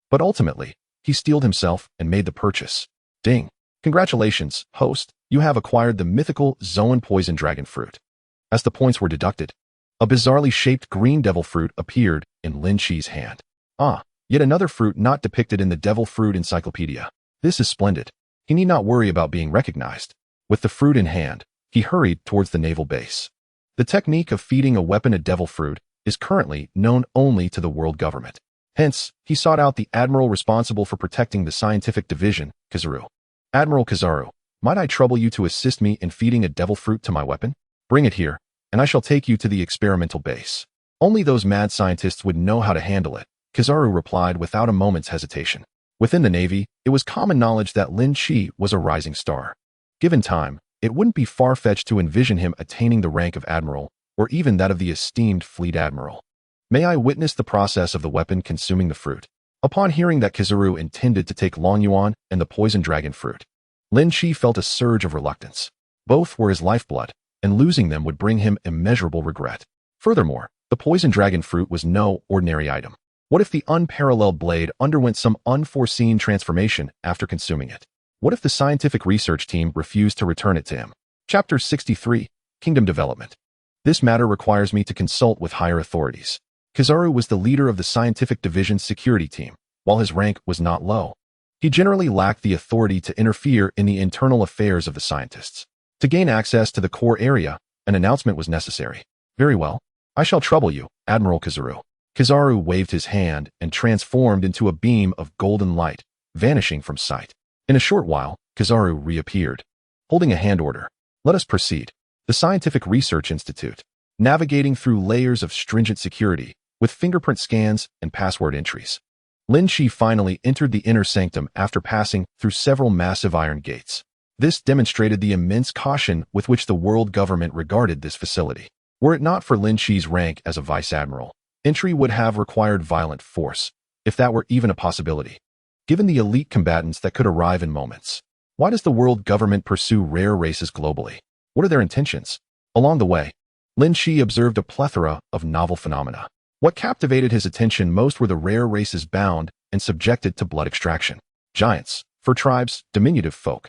But ultimately, he steeled himself and made the purchase. Ding. Congratulations, host, you have acquired the mythical Zoan Poison Dragon Fruit. As the points were deducted, a bizarrely shaped green devil fruit appeared in Lynch's hand. Ah, yet another fruit not depicted in the Devil Fruit Encyclopedia. This is splendid. He need not worry about being recognized. With the fruit in hand, he hurried towards the naval base. The technique of feeding a weapon a devil fruit is currently known only to the world government. Hence, he sought out the admiral responsible for protecting the scientific division, Kizaru. Admiral Kizaru, might I trouble you to assist me in feeding a devil fruit to my weapon? Bring it here, and I shall take you to the experimental base. Only those mad scientists would know how to handle it, Kizaru replied without a moment's hesitation. Within the Navy, it was common knowledge that Lynch was a rising star. Given time, it wouldn't be far-fetched to envision him attaining the rank of admiral, or even that of the esteemed fleet admiral. May I witness the process of the weapon consuming the fruit? Upon hearing that Kizaru intended to take Long Yuan and the Poison Dragon Fruit, Lynch felt a surge of reluctance. Both were his lifeblood, and losing them would bring him immeasurable regret. Furthermore, the poison dragon fruit was no ordinary item. What if the unparalleled blade underwent some unforeseen transformation after consuming it? What if the scientific research team refused to return it to him? Chapter 63, Kingdom Development. This matter requires me to consult with higher authorities. Kizaru was the leader of the scientific division's security team, while his rank was not low. He generally lacked the authority to interfere in the internal affairs of the scientists. To gain access to the core area, an announcement was necessary. Very well. I shall trouble you, Admiral Kizaru. Kizaru waved his hand and transformed into a beam of golden light, vanishing from sight. In a short while, Kizaru reappeared, holding a hand order. Let us proceed. The Scientific Research Institute, navigating through layers of stringent security, with fingerprint scans and password entries. Lynch finally entered the inner sanctum after passing through several massive iron gates. This demonstrated the immense caution with which the world government regarded this facility. Were it not for Lynch's rank as a vice admiral, entry would have required violent force, if that were even a possibility. Given the elite combatants that could arrive in moments, why does the world government pursue rare races globally? What are their intentions? Along the way, Lynch observed a plethora of novel phenomena. What captivated his attention most were the rare races bound and subjected to blood extraction. Giants, fur tribes, diminutive folk,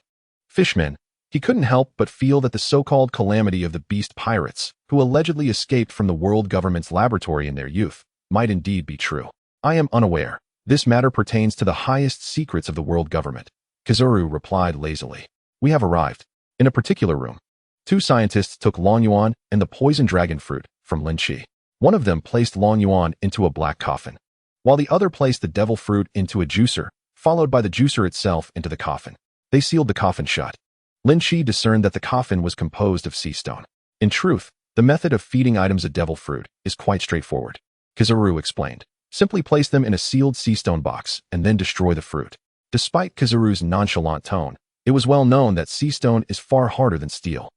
fishmen. He couldn't help but feel that the so-called calamity of the beast pirates, who allegedly escaped from the world government's laboratory in their youth, might indeed be true. I am unaware. This matter pertains to the highest secrets of the world government. Kizaru replied lazily. We have arrived. In a particular room, two scientists took Long Yuan and the poison dragon fruit from Lynch. One of them placed Long Yuan into a black coffin, while the other placed the devil fruit into a juicer, followed by the juicer itself into the coffin. They sealed the coffin shut. Lynch discerned that the coffin was composed of sea stone. In truth, the method of feeding items a devil fruit is quite straightforward. Kizaru explained. Simply place them in a sealed sea stone box and then destroy the fruit. Despite Kizaru's nonchalant tone, it was well known that sea stone is far harder than steel.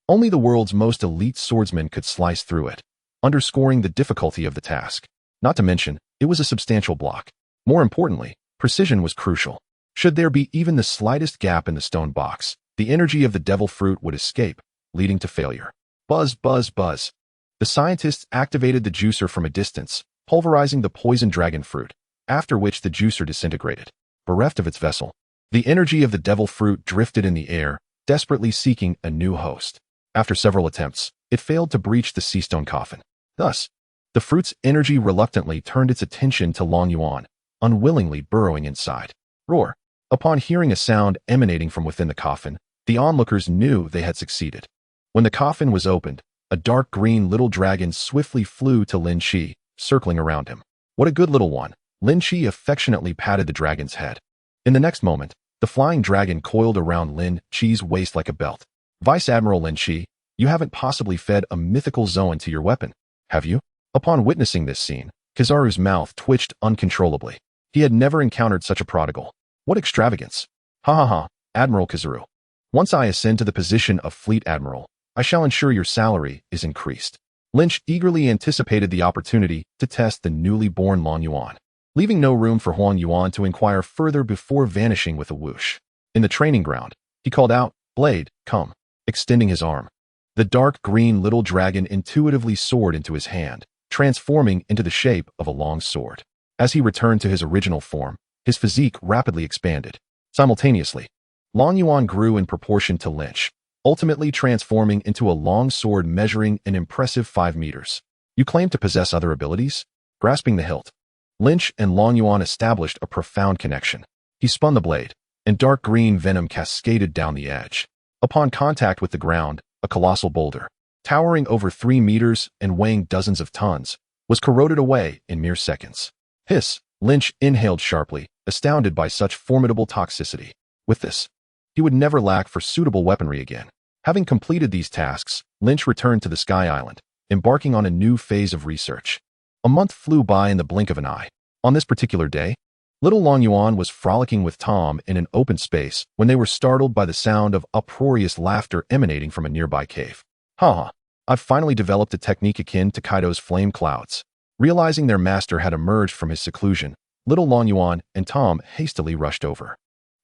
Only the world's most elite swordsmen could slice through it, underscoring the difficulty of the task. Not to mention, it was a substantial block. More importantly, precision was crucial. Should there be even the slightest gap in the stone box, the energy of the devil fruit would escape, leading to failure. Buzz, buzz, buzz. The scientists activated the juicer from a distance, pulverizing the poison dragon fruit, after which the juicer disintegrated. Bereft of its vessel, the energy of the devil fruit drifted in the air, desperately seeking a new host. After several attempts, it failed to breach the sea stone coffin. Thus, the fruit's energy reluctantly turned its attention to Long Yuan, unwillingly burrowing inside. Roar. Upon hearing a sound emanating from within the coffin, the onlookers knew they had succeeded. When the coffin was opened, a dark green little dragon swiftly flew to Lin Shi, circling around him. What a good little one. Lin Shi affectionately patted the dragon's head. In the next moment, the flying dragon coiled around Lin Shi's waist like a belt. Vice Admiral Lin Shi, you haven't possibly fed a mythical Zoan to your weapon, have you? Upon witnessing this scene, Kizaru's mouth twitched uncontrollably. He had never encountered such a prodigal. What extravagance! Ha ha ha, Admiral Kizaru. Once I ascend to the position of Fleet Admiral, I shall ensure your salary is increased. Lynch eagerly anticipated the opportunity to test the newly born Long Yuan, leaving no room for Huang Yuan to inquire further before vanishing with a whoosh. In the training ground, he called out, Blade, come, extending his arm. The dark green little dragon intuitively soared into his hand, transforming into the shape of a long sword. As he returned to his original form, his physique rapidly expanded. Simultaneously, Long Yuan grew in proportion to Lynch, ultimately transforming into a long sword measuring an impressive 5 meters. You claim to possess other abilities? Grasping the hilt, Lynch and Long Yuan established a profound connection. He spun the blade, and dark green venom cascaded down the edge. Upon contact with the ground, a colossal boulder, towering over 3 meters and weighing dozens of tons, was corroded away in mere seconds. Hiss! Lynch inhaled sharply, astounded by such formidable toxicity. With this, he would never lack for suitable weaponry again. Having completed these tasks, Lynch returned to the Sky Island, embarking on a new phase of research. A month flew by in the blink of an eye. On this particular day, little Long Yuan was frolicking with Tom in an open space when they were startled by the sound of uproarious laughter emanating from a nearby cave. Ha! I've finally developed a technique akin to Kaido's flame clouds. Realizing their master had emerged from his seclusion, little Long Yuan and Tom hastily rushed over.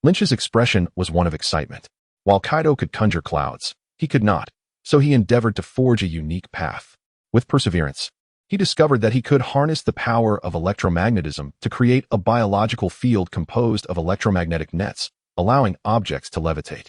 Lynch's expression was one of excitement. While Kaido could conjure clouds, he could not, so he endeavored to forge a unique path. With perseverance, he discovered that he could harness the power of electromagnetism to create a biological field composed of electromagnetic nets, allowing objects to levitate.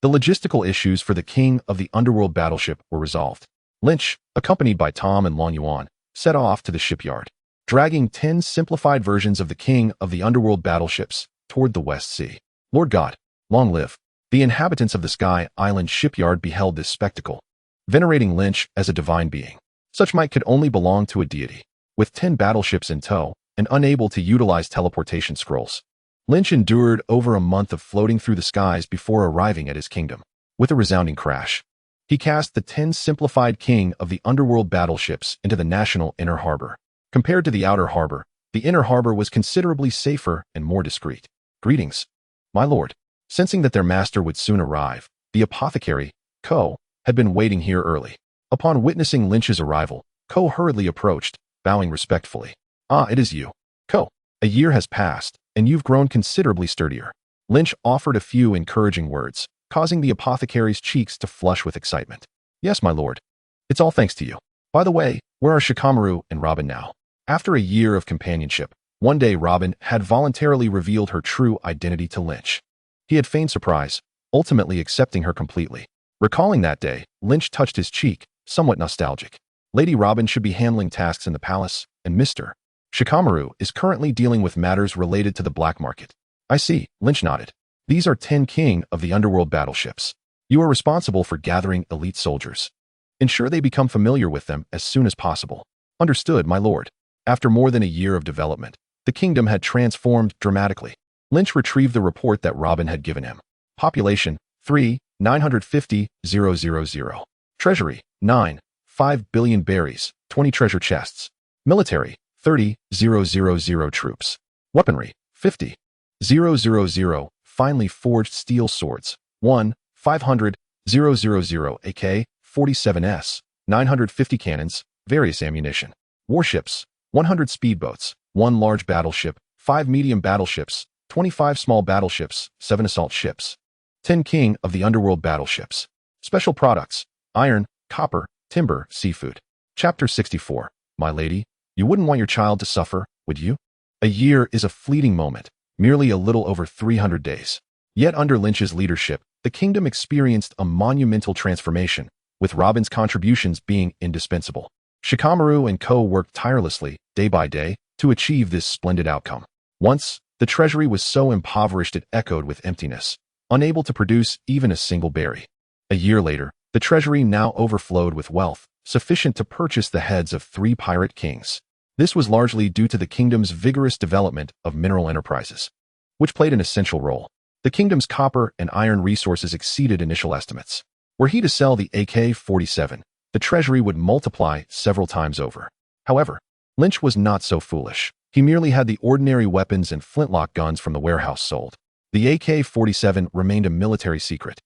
The logistical issues for the king of the underworld battleship were resolved. Lynch, accompanied by Tom and Long Yuan, set off to the shipyard, dragging 10 simplified versions of the king of the underworld battleships toward the West Sea. Lord God, long live. The inhabitants of the Sky Island shipyard beheld this spectacle, venerating Lynch as a divine being. Such might could only belong to a deity. With 10 battleships in tow and unable to utilize teleportation scrolls, Lynch endured over a month of floating through the skies before arriving at his kingdom. With a resounding crash, he cast the 10 simplified king of the underworld battleships into the national inner harbor. Compared to the outer harbor, the inner harbor was considerably safer and more discreet. Greetings, my lord. Sensing that their master would soon arrive, the apothecary, Ko, had been waiting here early. Upon witnessing Lynch's arrival, Ko hurriedly approached, bowing respectfully. Ah, it is you. Ko, a year has passed, and you've grown considerably sturdier. Lynch offered a few encouraging words, causing the apothecary's cheeks to flush with excitement. Yes, my lord. It's all thanks to you. By the way, where are Shikamaru and Robin now? After a year of companionship, one day Robin had voluntarily revealed her true identity to Lynch. He had feigned surprise, ultimately accepting her completely. Recalling that day, Lynch touched his cheek, somewhat nostalgic. Lady Robin should be handling tasks in the palace, and Mr. Shikamaru is currently dealing with matters related to the black market. I see, Lynch nodded. These are 10 king of the underworld battleships. You are responsible for gathering elite soldiers. Ensure they become familiar with them as soon as possible. Understood, my lord. After more than a year of development, the kingdom had transformed dramatically. Lynch retrieved the report that Robin had given him. Population, 3,950,000. Treasury, 5 billion berries, 20 treasure chests. Military, 30,000 troops. Weaponry, 50,000 finely forged steel swords. 500,000 AK-47s, 950 cannons, various ammunition. Warships, 100 speedboats, 1 large battleship, 5 medium battleships, 25 small battleships, 7 assault ships. 10 king of the underworld battleships. Special products, iron, copper, timber, seafood. Chapter 64. My lady, you wouldn't want your child to suffer, would you? A year is a fleeting moment, merely a little over 300 days. Yet under Lynch's leadership, the kingdom experienced a monumental transformation, with Robin's contributions being indispensable. Shikamaru and Ko worked tirelessly, day by day, to achieve this splendid outcome. Once, the treasury was so impoverished it echoed with emptiness, unable to produce even a single berry. A year later, the treasury now overflowed with wealth, sufficient to purchase the heads of 3 pirate kings. This was largely due to the kingdom's vigorous development of mineral enterprises, which played an essential role. The kingdom's copper and iron resources exceeded initial estimates. Were he to sell the AK-47, the treasury would multiply several times over. However, Lynch was not so foolish. He merely had the ordinary weapons and flintlock guns from the warehouse sold. The AK-47 remained a military secret,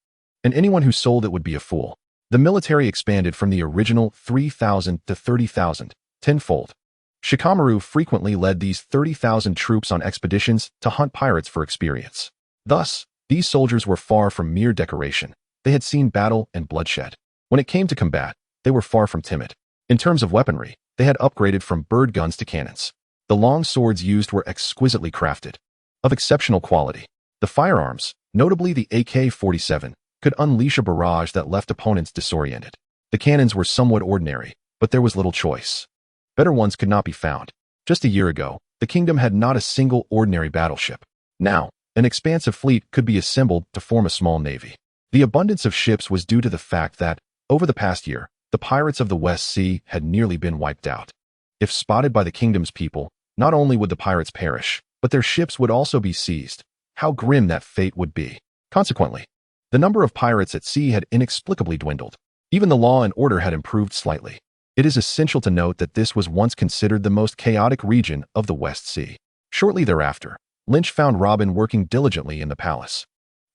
and anyone who sold it would be a fool. The military expanded from the original 3,000 to 30,000, tenfold. Shikamaru frequently led these 30,000 troops on expeditions to hunt pirates for experience. Thus, these soldiers were far from mere decoration. They had seen battle and bloodshed. When it came to combat, they were far from timid. In terms of weaponry, they had upgraded from bird guns to cannons. The long swords used were exquisitely crafted, of exceptional quality. The firearms, notably the AK-47, could unleash a barrage that left opponents disoriented. The cannons were somewhat ordinary, but there was little choice. Better ones could not be found. Just a year ago, the kingdom had not a single ordinary battleship. Now, an expansive fleet could be assembled to form a small navy. The abundance of ships was due to the fact that, over the past year, the pirates of the West Sea had nearly been wiped out. If spotted by the kingdom's people, not only would the pirates perish, but their ships would also be seized. How grim that fate would be. Consequently, the number of pirates at sea had inexplicably dwindled. Even the law and order had improved slightly. It is essential to note that this was once considered the most chaotic region of the West Sea. Shortly thereafter, Lynch found Robin working diligently in the palace.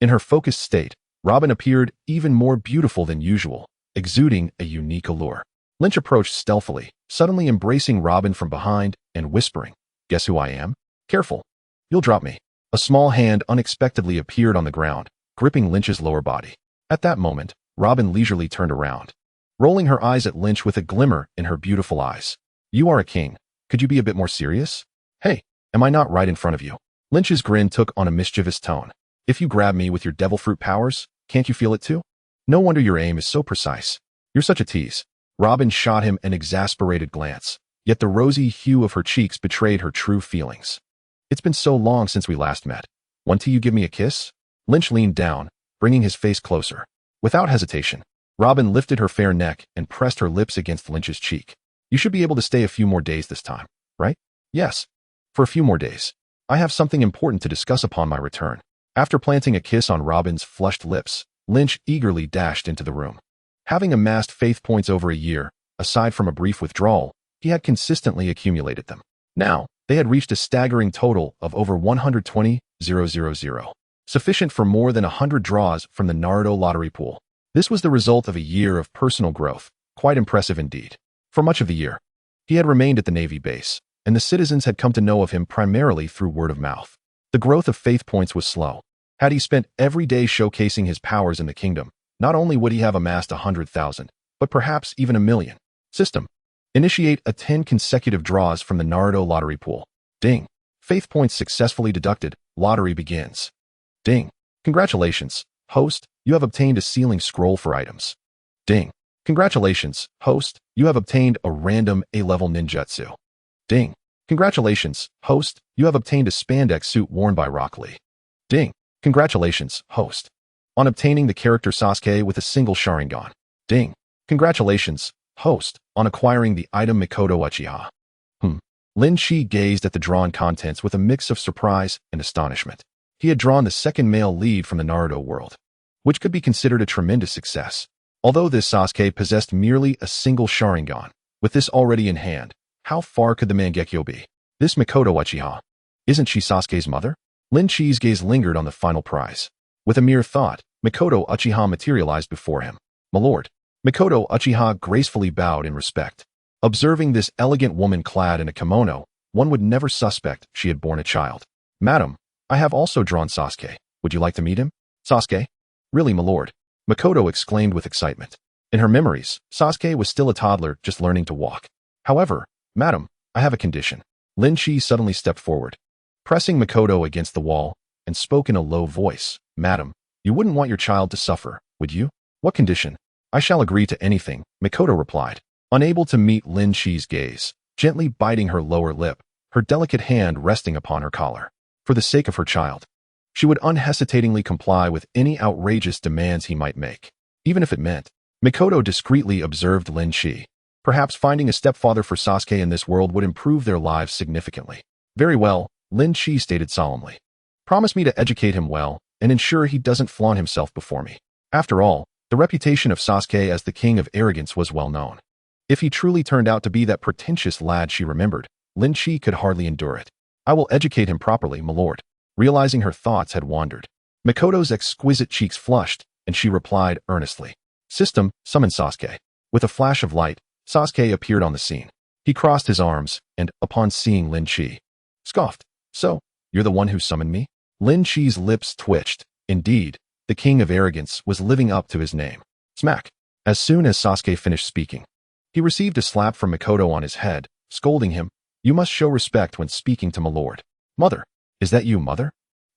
In her focused state, Robin appeared even more beautiful than usual, exuding a unique allure. Lynch approached stealthily, suddenly embracing Robin from behind and whispering, "Guess who I am? Careful. You'll drop me." A small hand unexpectedly appeared on the ground, gripping Lynch's lower body. At that moment, Robin leisurely turned around, rolling her eyes at Lynch with a glimmer in her beautiful eyes. You are a king. Could you be a bit more serious? Hey, am I not right in front of you? Lynch's grin took on a mischievous tone. If you grab me with your devil fruit powers, can't you feel it too? No wonder your aim is so precise. You're such a tease. Robin shot him an exasperated glance, yet the rosy hue of her cheeks betrayed her true feelings. It's been so long since we last met. Want to you give me a kiss? Lynch leaned down, bringing his face closer. Without hesitation, Robin lifted her fair neck and pressed her lips against Lynch's cheek. You should be able to stay a few more days this time, right? Yes. For a few more days. I have something important to discuss upon my return. After planting a kiss on Robin's flushed lips, Lynch eagerly dashed into the room. Having amassed faith points over a year, aside from a brief withdrawal, he had consistently accumulated them. Now, they had reached a staggering total of over 120,000, sufficient for more than 100 draws from the Naruto lottery pool. This was the result of a year of personal growth, quite impressive indeed. For much of the year, he had remained at the Navy base, and the citizens had come to know of him primarily through word of mouth. The growth of faith points was slow. Had he spent every day showcasing his powers in the kingdom, not only would he have amassed 100,000, but perhaps even 1,000,000. System. Initiate a 10 consecutive draws from the Naruto lottery pool. Ding. Faith points successfully deducted. Lottery begins. Ding. Congratulations, host. You have obtained a sealing scroll for items. Ding. Congratulations, host. You have obtained a random A-level ninjutsu. Ding. Congratulations, host. You have obtained a spandex suit worn by Rock Lee. Ding. Congratulations, host, on obtaining the character Sasuke with a single Sharingan. Ding. Congratulations, host, on acquiring the item Mikoto Uchiha. Lynch gazed at the drawn contents with a mix of surprise and astonishment. He had drawn the second male lead from the Naruto world, which could be considered a tremendous success. Although this Sasuke possessed merely a single Sharingan, with this already in hand, how far could the Mangekyo be? This Mikoto Uchiha. Isn't she Sasuke's mother? Lynch's gaze lingered on the final prize. With a mere thought, Mikoto Uchiha materialized before him. My lord. Mikoto Uchiha gracefully bowed in respect. Observing this elegant woman clad in a kimono, one would never suspect she had borne a child. Madam, I have also drawn Sasuke. Would you like to meet him? Sasuke? Really, my lord? Mikoto exclaimed with excitement. In her memories, Sasuke was still a toddler just learning to walk. However, madam, I have a condition. Lynch suddenly stepped forward, pressing Mikoto against the wall, and spoke in a low voice. Madam, you wouldn't want your child to suffer, would you? What condition? I shall agree to anything, Mikoto replied, unable to meet Lynch's gaze, gently biting her lower lip, her delicate hand resting upon her collar. For the sake of her child, she would unhesitatingly comply with any outrageous demands he might make, even if it meant. Mikoto discreetly observed Lynch. Perhaps finding a stepfather for Sasuke in this world would improve their lives significantly. Very well, Lynch stated solemnly. Promise me to educate him well and ensure he doesn't flaunt himself before me. After all, the reputation of Sasuke as the king of arrogance was well known. If he truly turned out to be that pretentious lad she remembered, Lynch could hardly endure it. I will educate him properly, my lord. Realizing her thoughts had wandered, Mikoto's exquisite cheeks flushed, and she replied earnestly. System, summon Sasuke. With a flash of light, Sasuke appeared on the scene. He crossed his arms, and, upon seeing Lynch, scoffed. So, you're the one who summoned me? Lynch's lips twitched. Indeed, the king of arrogance was living up to his name. Smack. As soon as Sasuke finished speaking, he received a slap from Mikoto on his head, scolding him. You must show respect when speaking to my lord. Mother. Is that you, mother?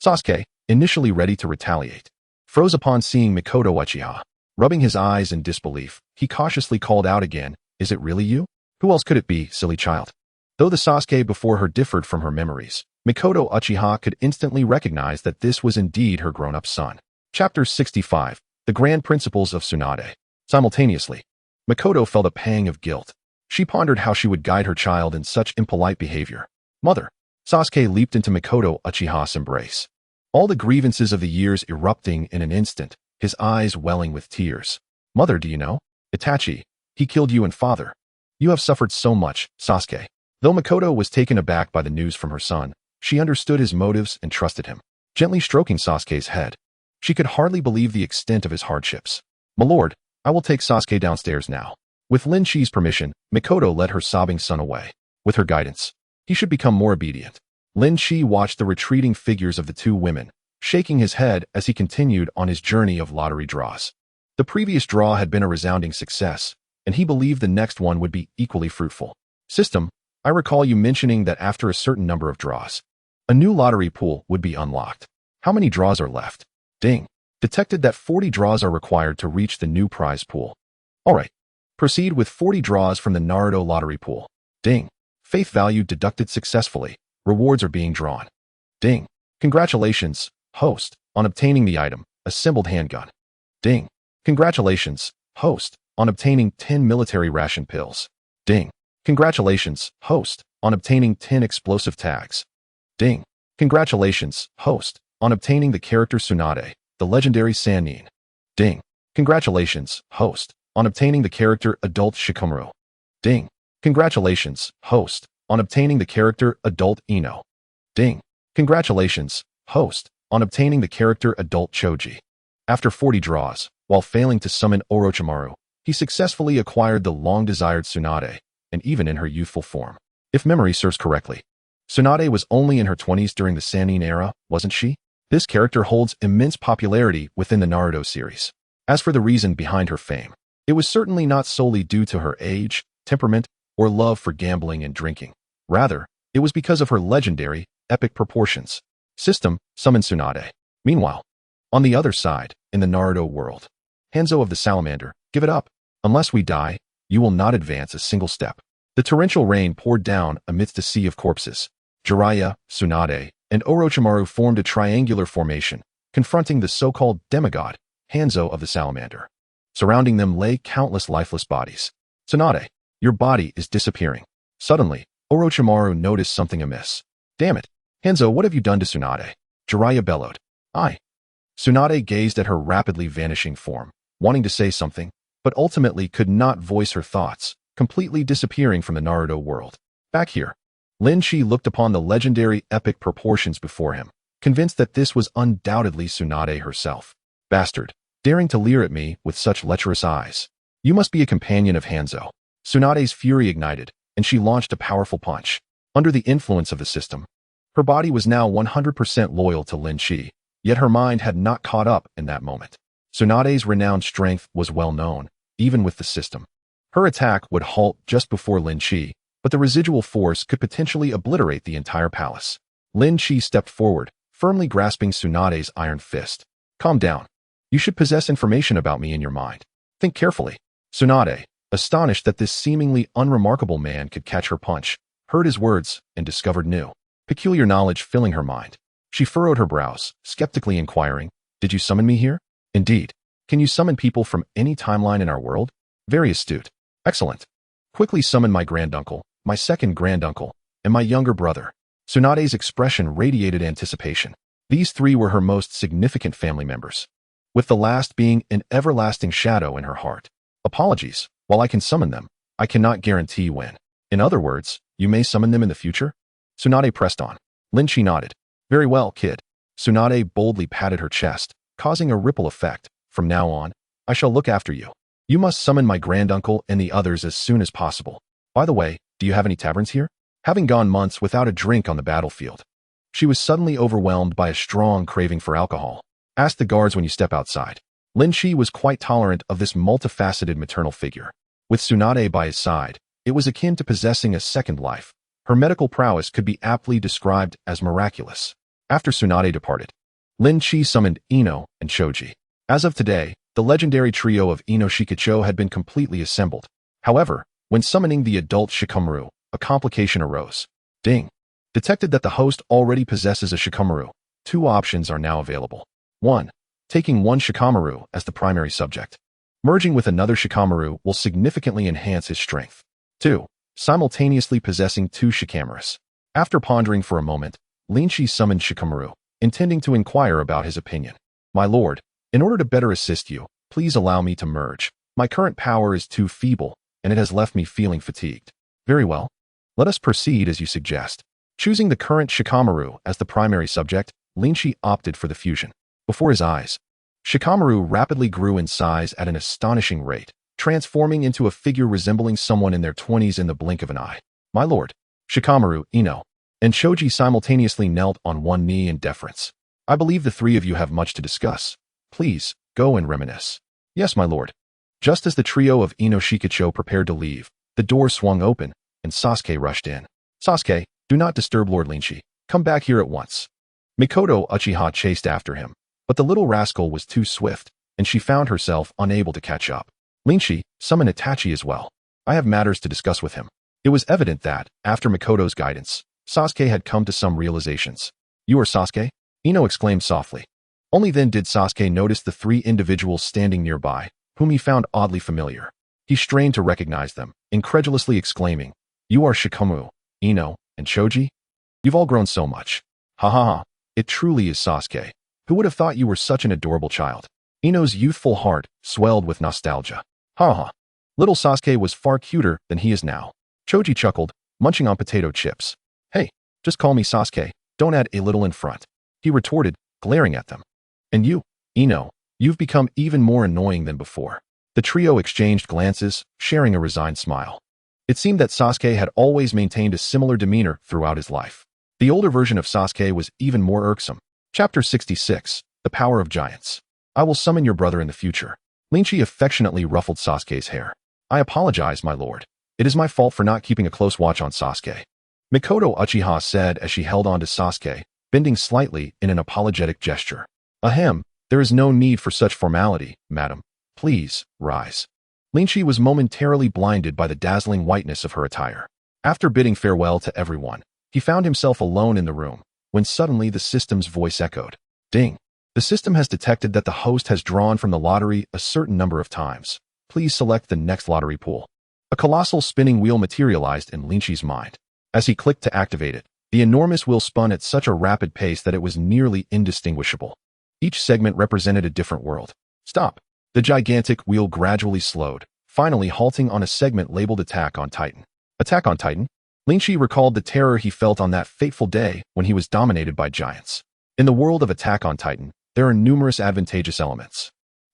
Sasuke, initially ready to retaliate, froze upon seeing Mikoto Uchiha. Rubbing his eyes in disbelief, he cautiously called out again, Is it really you? Who else could it be, silly child? Though the Sasuke before her differed from her memories, Mikoto Uchiha could instantly recognize that this was indeed her grown-up son. Chapter 65. The Grand Principles of Tsunade. Simultaneously, Mikoto felt a pang of guilt. She pondered how she would guide her child in such impolite behavior. Mother. Sasuke leaped into Mikoto Uchiha's embrace, all the grievances of the years erupting in an instant, his eyes welling with tears. Mother, do you know? Itachi, he killed you and father. You have suffered so much, Sasuke. Though Mikoto was taken aback by the news from her son, she understood his motives and trusted him. Gently stroking Sasuke's head, she could hardly believe the extent of his hardships. My lord, I will take Sasuke downstairs now. With Lynch's permission, Mikoto led her sobbing son away. With her guidance, he should become more obedient. Lynch watched the retreating figures of the two women, shaking his head as he continued on his journey of lottery draws. The previous draw had been a resounding success, and he believed the next one would be equally fruitful. System, I recall you mentioning that after a certain number of draws, a new lottery pool would be unlocked. How many draws are left? Ding. Detected that 40 draws are required to reach the new prize pool. Alright. Proceed with 40 draws from the Naruto lottery pool. Ding. Faith value deducted successfully. Rewards are being drawn. Ding. Congratulations, host, on obtaining the item, assembled handgun. Ding. Congratulations, host, on obtaining 10 military ration pills. Ding. Congratulations, host, on obtaining 10 explosive tags. Ding. Congratulations, host, on obtaining the character Tsunade, the legendary Sannin. Ding. Congratulations, host, on obtaining the character Adult Shikamaru. Ding. Congratulations, host, on obtaining the character Adult Ino. Ding. Congratulations, host, on obtaining the character Adult Choji. After 40 draws, while failing to summon Orochimaru, he successfully acquired the long-desired Tsunade, and even in her youthful form. If memory serves correctly, Tsunade was only in her 20s during the Sannin era, wasn't she? This character holds immense popularity within the Naruto series. As for the reason behind her fame, it was certainly not solely due to her age, temperament, or love for gambling and drinking. Rather, it was because of her legendary, epic proportions. System, summon Tsunade. Meanwhile, on the other side, in the Naruto world, Hanzo of the Salamander, give it up. Unless we die, you will not advance a single step. The torrential rain poured down amidst a sea of corpses. Jiraiya, Tsunade, and Orochimaru formed a triangular formation, confronting the so-called demigod, Hanzo of the Salamander. Surrounding them lay countless lifeless bodies. Tsunade, your body is disappearing. Suddenly, Orochimaru noticed something amiss. Damn it. Hanzo, what have you done to Tsunade? Jiraiya bellowed. Tsunade gazed at her rapidly vanishing form, wanting to say something, but ultimately could not voice her thoughts, completely disappearing from the Naruto world. Back here, Lynch looked upon the legendary epic proportions before him, convinced that this was undoubtedly Tsunade herself. Bastard, daring to leer at me with such lecherous eyes. You must be a companion of Hanzo. Tsunade's fury ignited, and she launched a powerful punch. Under the influence of the system, her body was now 100% loyal to Lynch, yet her mind had not caught up in that moment. Tsunade's renowned strength was well known, even with the system. Her attack would halt just before Lynch, but the residual force could potentially obliterate the entire palace. Lynch stepped forward, firmly grasping Tsunade's iron fist. Calm down. You should possess information about me in your mind. Think carefully. Tsunade, astonished that this seemingly unremarkable man could catch her punch, heard his words and discovered new, peculiar knowledge filling her mind. She furrowed her brows, skeptically inquiring, Did you summon me here? Indeed. Can you summon people from any timeline in our world? Very astute. Excellent. Quickly summon my granduncle, my second granduncle, and my younger brother. Tsunade's expression radiated anticipation. These three were her most significant family members, with the last being an everlasting shadow in her heart. Apologies, while I can summon them, I cannot guarantee when. In other words, you may summon them in the future? Tsunade pressed on. Lynch nodded. Very well, kid. Tsunade boldly patted her chest, causing a ripple effect. From now on, I shall look after you. You must summon my granduncle and the others as soon as possible. By the way, do you have any taverns here? Having gone months without a drink on the battlefield, she was suddenly overwhelmed by a strong craving for alcohol. Ask the guards when you step outside. Lynch was quite tolerant of this multifaceted maternal figure. With Tsunade by his side, it was akin to possessing a second life. Her medical prowess could be aptly described as miraculous. After Tsunade departed, Lynch summoned Ino and Choji. As of today, the legendary trio of Ino Shikacho had been completely assembled. However, when summoning the adult Shikamaru, a complication arose. Ding. Detected that the host already possesses a Shikamaru. Two options are now available. 1. Taking one Shikamaru as the primary subject. Merging with another Shikamaru will significantly enhance his strength. 2. Simultaneously possessing two Shikamaras. After pondering for a moment, Lynch summoned Shikamaru, intending to inquire about his opinion. My lord, in order to better assist you, please allow me to merge. My current power is too feeble, and it has left me feeling fatigued. Very well. Let us proceed as you suggest. Choosing the current Shikamaru as the primary subject, Lynch opted for the fusion. Before his eyes, Shikamaru rapidly grew in size at an astonishing rate, transforming into a figure resembling someone in their 20s in the blink of an eye. My lord, Shikamaru, Ino. and Choji simultaneously knelt on one knee in deference. I believe the three of you have much to discuss. Please, go and reminisce. Yes, my lord. Just as the trio of Ino Shikacho prepared to leave, the door swung open, and Sasuke rushed in. Sasuke, do not disturb Lord Lynch. Come back here at once. Mikoto Uchiha chased after him, but the little rascal was too swift, and she found herself unable to catch up. Lynch, summon Itachi as well. I have matters to discuss with him. It was evident that, after Mikoto's guidance, Sasuke had come to some realizations. You are Sasuke? Ino exclaimed softly. Only then did Sasuke notice the three individuals standing nearby, whom he found oddly familiar. He strained to recognize them, incredulously exclaiming, You are Shikomu, Ino, and Choji? You've all grown so much. Ha ha ha, it truly is Sasuke. Who would have thought you were such an adorable child? Ino's youthful heart swelled with nostalgia. Ha ha. Little Sasuke was far cuter than he is now. Choji chuckled, munching on potato chips. Hey, just call me Sasuke, don't add a little in front. He retorted, glaring at them. And you, Ino, you've become even more annoying than before. The trio exchanged glances, sharing a resigned smile. It seemed that Sasuke had always maintained a similar demeanor throughout his life. The older version of Sasuke was even more irksome. Chapter 66, The Power of Giants. I will summon your brother in the future. Lynch affectionately ruffled Sasuke's hair. I apologize, my lord. It is my fault for not keeping a close watch on Sasuke. Mikoto Uchiha said as she held on to Sasuke, bending slightly in an apologetic gesture. Ahem, there is no need for such formality, madam. Please, rise. Lynch was momentarily blinded by the dazzling whiteness of her attire. After bidding farewell to everyone, he found himself alone in the room, when suddenly the system's voice echoed. Ding. The system has detected that the host has drawn from the lottery a certain number of times. Please select the next lottery pool. A colossal spinning wheel materialized in Lynch's mind. As he clicked to activate it, the enormous wheel spun at such a rapid pace that it was nearly indistinguishable. Each segment represented a different world. Stop. The gigantic wheel gradually slowed, finally halting on a segment labeled Attack on Titan. Attack on Titan? Lynch recalled the terror he felt on that fateful day when he was dominated by giants. In the world of Attack on Titan, there are numerous advantageous elements.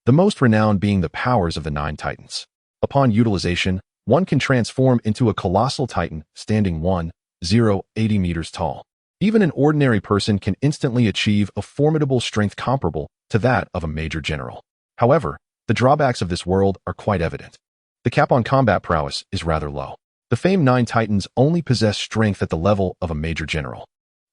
The most renowned being the powers of the 9 titans. Upon utilization, one can transform into a colossal titan standing 80 meters tall. Even an ordinary person can instantly achieve a formidable strength comparable to that of a major general. However, the drawbacks of this world are quite evident. The cap on combat prowess is rather low. The famed 9 titans only possess strength at the level of a major general.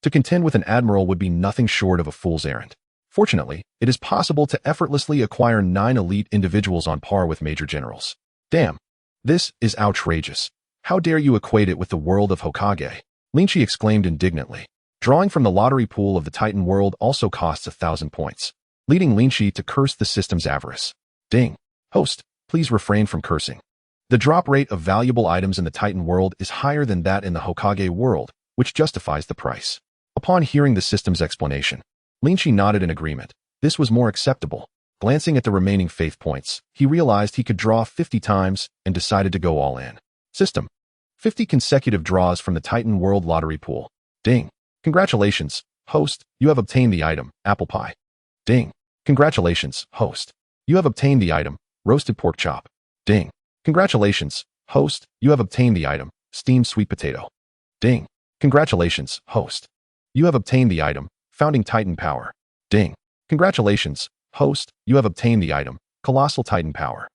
To contend with an admiral would be nothing short of a fool's errand. Fortunately, it is possible to effortlessly acquire 9 elite individuals on par with major generals. Damn. This is outrageous. How dare you equate it with the world of Hokage? Lynch exclaimed indignantly. Drawing from the lottery pool of the Titan world also costs 1,000 points, leading Lynch to curse the system's avarice. Ding. Host, please refrain from cursing. The drop rate of valuable items in the Titan world is higher than that in the Hokage world, which justifies the price. Upon hearing the system's explanation, Lynch nodded in agreement. This was more acceptable. Glancing at the remaining faith points, he realized he could draw 50 times and decided to go all in. System. 50 consecutive draws from the Titan World Lottery Pool. Ding. Congratulations, host, you have obtained the item, apple pie. Ding. Congratulations, host. You have obtained the item, roasted pork chop. Ding. Congratulations, host, you have obtained the item, steamed sweet potato. Ding. Congratulations, host. You have obtained the item, founding Titan power. Ding. Congratulations, host, you have obtained the item, colossal Titan power.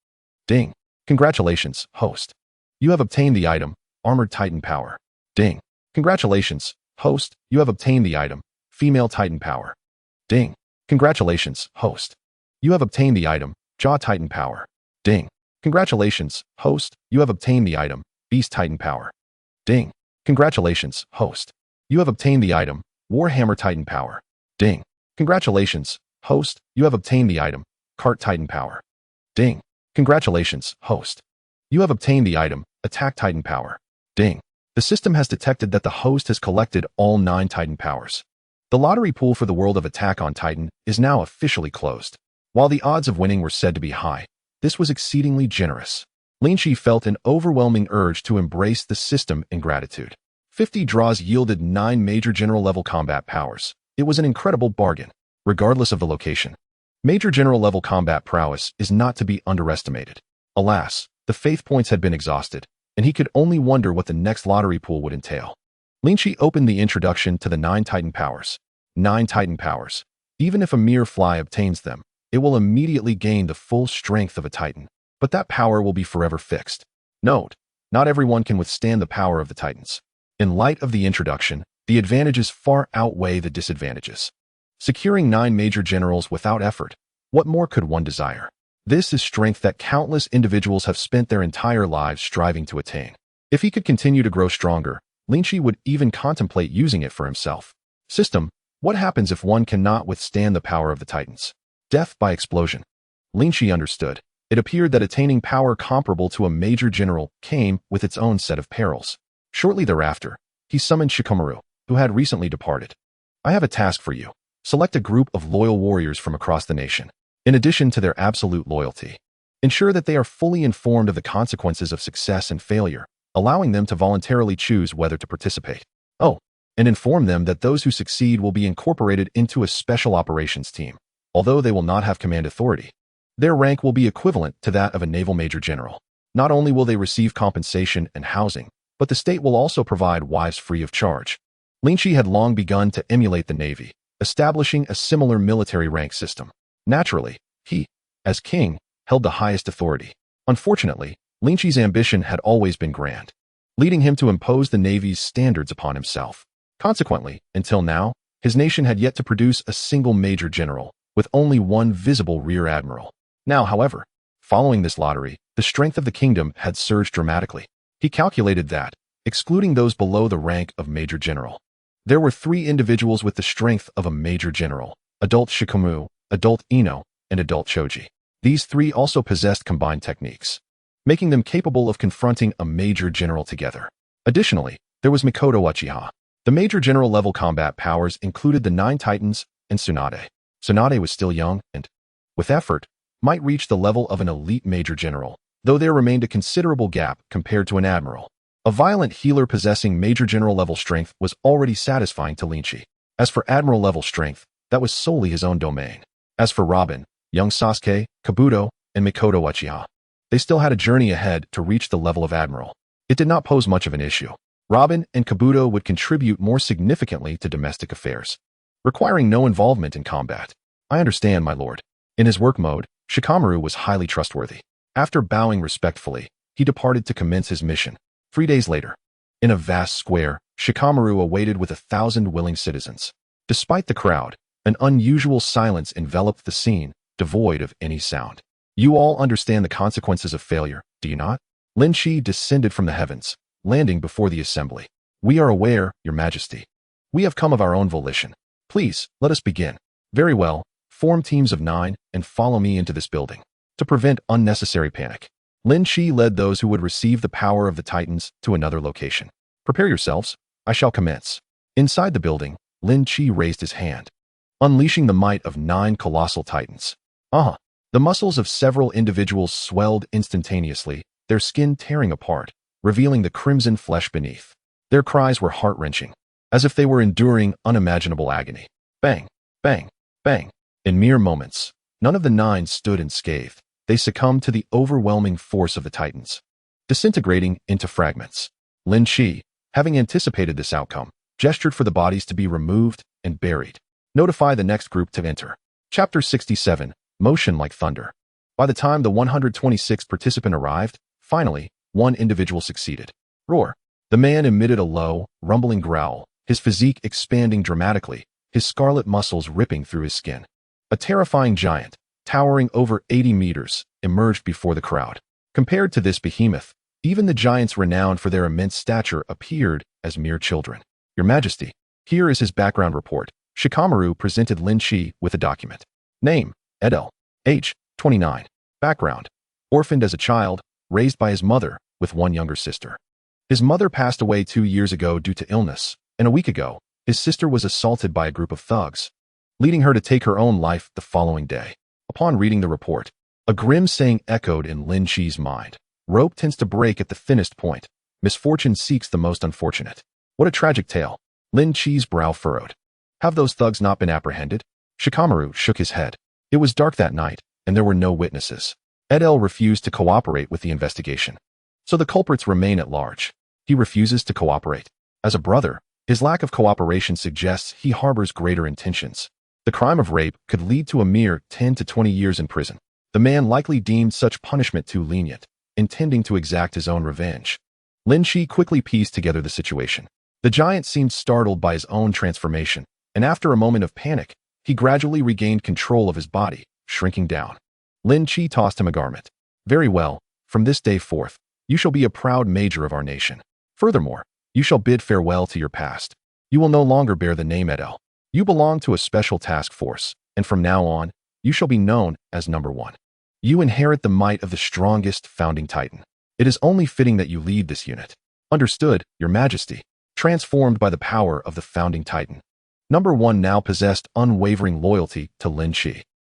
Ding. Congratulations, host. You have obtained the item, armored Titan power. Ding. Congratulations, host, you have obtained the item, female Titan power. Ding. Congratulations, host. You have obtained the item, jaw Titan power. Ding. Congratulations, host, you have obtained the item, beast Titan power. Ding. Congratulations, host. You have obtained the item, Warhammer Titan power. Ding. Congratulations, host, you have obtained the item, Cart Titan power. Ding. Congratulations, host. You have obtained the item, Attack Titan power. Ding. The system has detected that the host has collected all 9 Titan powers. The lottery pool for the world of Attack on Titan is now officially closed. While the odds of winning were said to be high, this was exceedingly generous. Lynch felt an overwhelming urge to embrace the system in gratitude. 50 draws yielded 9 major general level combat powers. It was an incredible bargain, regardless of the location. Major general level combat prowess is not to be underestimated. Alas, the faith points had been exhausted, and he could only wonder what the next lottery pool would entail. Lynch opened the introduction to the 9 Titan powers. 9 Titan powers. Even if a mere fly obtains them, it will immediately gain the full strength of a Titan, but that power will be forever fixed. Note, not everyone can withstand the power of the Titans. In light of the introduction, the advantages far outweigh the disadvantages. Securing 9 major generals without effort, what more could one desire? This is strength that countless individuals have spent their entire lives striving to attain. If he could continue to grow stronger, Lynch would even contemplate using it for himself. System, what happens if one cannot withstand the power of the Titans? Death by explosion. Lynch understood. It appeared that attaining power comparable to a major general came with its own set of perils. Shortly thereafter, he summoned Shikamaru, who had recently departed. I have a task for you. Select a group of loyal warriors from across the nation. In addition to their absolute loyalty, ensure that they are fully informed of the consequences of success and failure, allowing them to voluntarily choose whether to participate. Oh, and inform them that those who succeed will be incorporated into a special operations team, although they will not have command authority. Their rank will be equivalent to that of a naval major general. Not only will they receive compensation and housing, but the state will also provide wives free of charge. Lynch had long begun to emulate the Navy, establishing a similar military rank system. Naturally, he, as king, held the highest authority. Unfortunately, Lynch's ambition had always been grand, leading him to impose the Navy's standards upon himself. Consequently, until now, his nation had yet to produce a single major general, with only one visible rear admiral. Now, however, following this lottery, the strength of the kingdom had surged dramatically. He calculated that, excluding those below the rank of major general, there were 3 individuals with the strength of a major general: adult Shikamaru, adult Ino, and adult Choji. These 3 also possessed combined techniques, making them capable of confronting a major general together. Additionally, there was Mikoto Uchiha. The major general level combat powers included the 9 Titans and Tsunade. Tsunade was still young and, with effort, might reach the level of an elite major general, though there remained a considerable gap compared to an admiral. A violent healer possessing major general level strength was already satisfying to Lynch. As for admiral level strength, that was solely his own domain. As for Robin, young Sasuke, Kabuto, and Mikoto Uchiha, they still had a journey ahead to reach the level of admiral. It did not pose much of an issue. Robin and Kabuto would contribute more significantly to domestic affairs, requiring no involvement in combat. I understand, my lord. In his work mode, Shikamaru was highly trustworthy. After bowing respectfully, he departed to commence his mission. 3 days later, in a vast square, Shikamaru awaited with 1,000 willing citizens. Despite the crowd, an unusual silence enveloped the scene, devoid of any sound. You all understand the consequences of failure, do you not? Lynch descended from the heavens, landing before the assembly. We are aware, your majesty. We have come of our own volition. Please, let us begin. Very well, form teams of 9 and follow me into this building. To prevent unnecessary panic, Lynch led those who would receive the power of the Titans to another location. Prepare yourselves, I shall commence. Inside the building, Lynch raised his hand, unleashing the might of 9 colossal Titans. The muscles of several individuals swelled instantaneously, their skin tearing apart, revealing the crimson flesh beneath. Their cries were heart-wrenching, as if they were enduring unimaginable agony. Bang, bang, bang. In mere moments, none of the 9 stood unscathed. They succumbed to the overwhelming force of the Titans, disintegrating into fragments. Lynch, having anticipated this outcome, gestured for the bodies to be removed and buried. Notify the next group to enter. Chapter 67, Motion Like Thunder. By the time the 126th participant arrived, finally, one individual succeeded. Roar. The man emitted a low, rumbling growl, his physique expanding dramatically, his scarlet muscles ripping through his skin. A terrifying giant, towering over 80 meters, emerged before the crowd. Compared to this behemoth, even the giants renowned for their immense stature appeared as mere children. Your Majesty, here is his background report. Shikamaru presented Lynch with a document. Name, Edel. Age, 29. Background, orphaned as a child, raised by his mother, with one younger sister. His mother passed away 2 years ago due to illness, and a week ago, his sister was assaulted by a group of thugs, leading her to take her own life the following day. Upon reading the report, a grim saying echoed in Lynch's mind. Rope tends to break at the thinnest point. Misfortune seeks the most unfortunate. What a tragic tale. Lynch's brow furrowed. Have those thugs not been apprehended? Shikamaru shook his head. It was dark that night, and there were no witnesses. Edel refused to cooperate with the investigation. So the culprits remain at large. He refuses to cooperate. As a brother, His lack of cooperation suggests he harbors greater intentions. The crime of rape could lead to a mere 10 to 20 years in prison. The man likely deemed such punishment too lenient, intending to exact his own revenge. Lynch quickly pieced together the situation. The giant seemed startled by his own transformation, and after a moment of panic, he gradually regained control of his body, shrinking down. Lynch tossed him a garment. Very well, from this day forth, you shall be a proud major of our nation. Furthermore, you shall bid farewell to your past. You will no longer bear the name Edel. You belong to a special task force, and from now on, you shall be known as Number 1. You inherit the might of the strongest founding titan. It is only fitting that you lead this unit. Understood, Your Majesty. Transformed by the power of the founding titan, Number 1 now possessed unwavering loyalty to Lynch.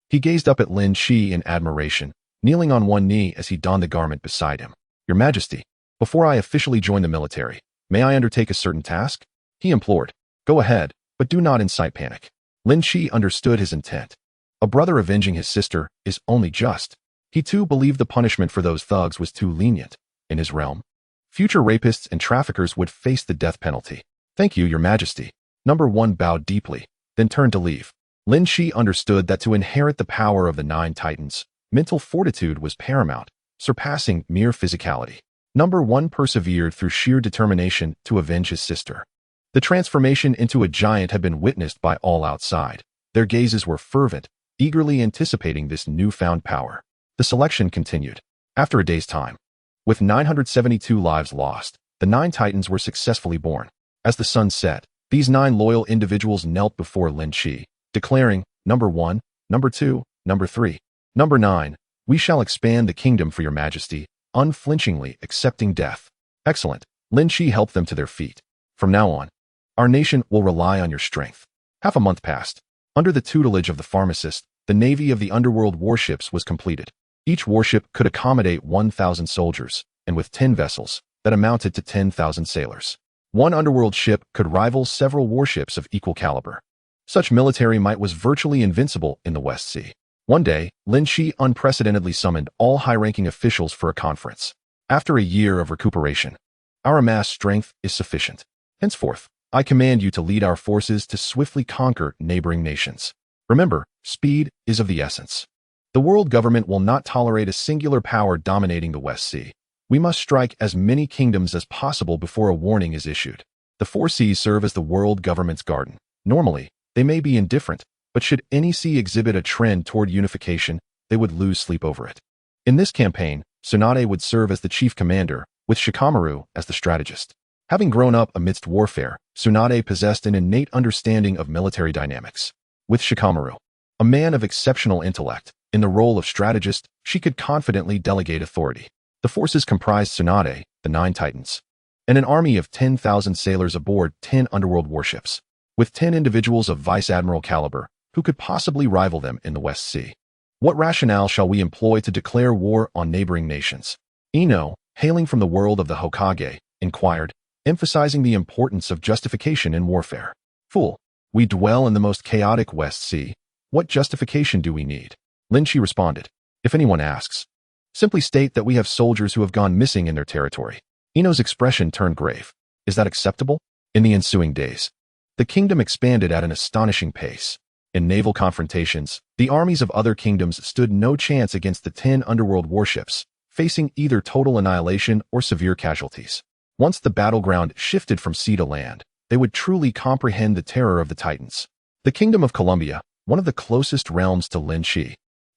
He gazed up at Lynch in admiration, kneeling on one knee as he donned the garment beside him. Your Majesty, before I officially join the military, may I undertake a certain task? He implored. Go ahead, but do not incite panic. Lynch understood his intent. A brother avenging his sister is only just. He too believed the punishment for those thugs was too lenient. In his realm, future rapists and traffickers would face the death penalty. Thank you, Your Majesty. Number 1 bowed deeply, then turned to leave. Lynch understood that to inherit the power of the 9 titans, mental fortitude was paramount, surpassing mere physicality. Number 1 persevered through sheer determination to avenge his sister. The transformation into a giant had been witnessed by all outside. Their gazes were fervent, eagerly anticipating this newfound power. The selection continued. After a day's time, with 972 lives lost, the 9 titans were successfully born. As the sun set, these 9 loyal individuals knelt before Lynch, declaring, Number 1, Number 2, Number 3, Number 9, we shall expand the kingdom for Your Majesty, unflinchingly accepting death. Excellent. Lynch helped them to their feet. From now on, our nation will rely on your strength. Half a month passed. Under the tutelage of the pharmacist, the navy of the underworld warships was completed. Each warship could accommodate 1,000 soldiers, and with 10 vessels, that amounted to 10,000 sailors. One underworld ship could rival several warships of equal caliber. Such military might was virtually invincible in the West Sea. One day, Lynch unprecedentedly summoned all high-ranking officials for a conference. After a year of recuperation, our amassed strength is sufficient. Henceforth, I command you to lead our forces to swiftly conquer neighboring nations. Remember, speed is of the essence. The world government will not tolerate a singular power dominating the West Sea. We must strike as many kingdoms as possible before a warning is issued. The 4 seas serve as the world government's garden. Normally, they may be indifferent, but should any sea exhibit a trend toward unification, they would lose sleep over it. In this campaign, Tsunade would serve as the chief commander, with Shikamaru as the strategist. Having grown up amidst warfare, Tsunade possessed an innate understanding of military dynamics. With Shikamaru, a man of exceptional intellect, in the role of strategist, she could confidently delegate authority. The forces comprised Tsunade, the 9 titans, and an army of 10,000 sailors aboard 10 underworld warships, with 10 individuals of vice admiral caliber who could possibly rival them in the West Sea. What rationale shall we employ to declare war on neighboring nations? Ino, hailing from the world of the Hokage, inquired, emphasizing the importance of justification in warfare. Fool, we dwell in the most chaotic West Sea. What justification do we need? Lynch responded, if anyone asks, simply state that we have soldiers who have gone missing in their territory. Ino's expression turned grave. Is that acceptable? In the ensuing days, the kingdom expanded at an astonishing pace. In naval confrontations, the armies of other kingdoms stood no chance against the 10 underworld warships, facing either total annihilation or severe casualties. Once the battleground shifted from sea to land, they would truly comprehend the terror of the Titans. The Kingdom of Columbia, one of the closest realms to Lynch,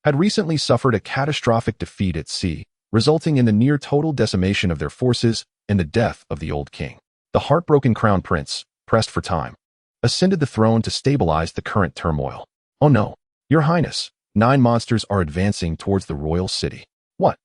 had recently suffered a catastrophic defeat at sea, resulting in the near-total decimation of their forces and the death of the old king. The heartbroken crown prince, pressed for time, ascended the throne to stabilize the current turmoil. Oh no, Your Highness, 9 monsters are advancing towards the royal city. What?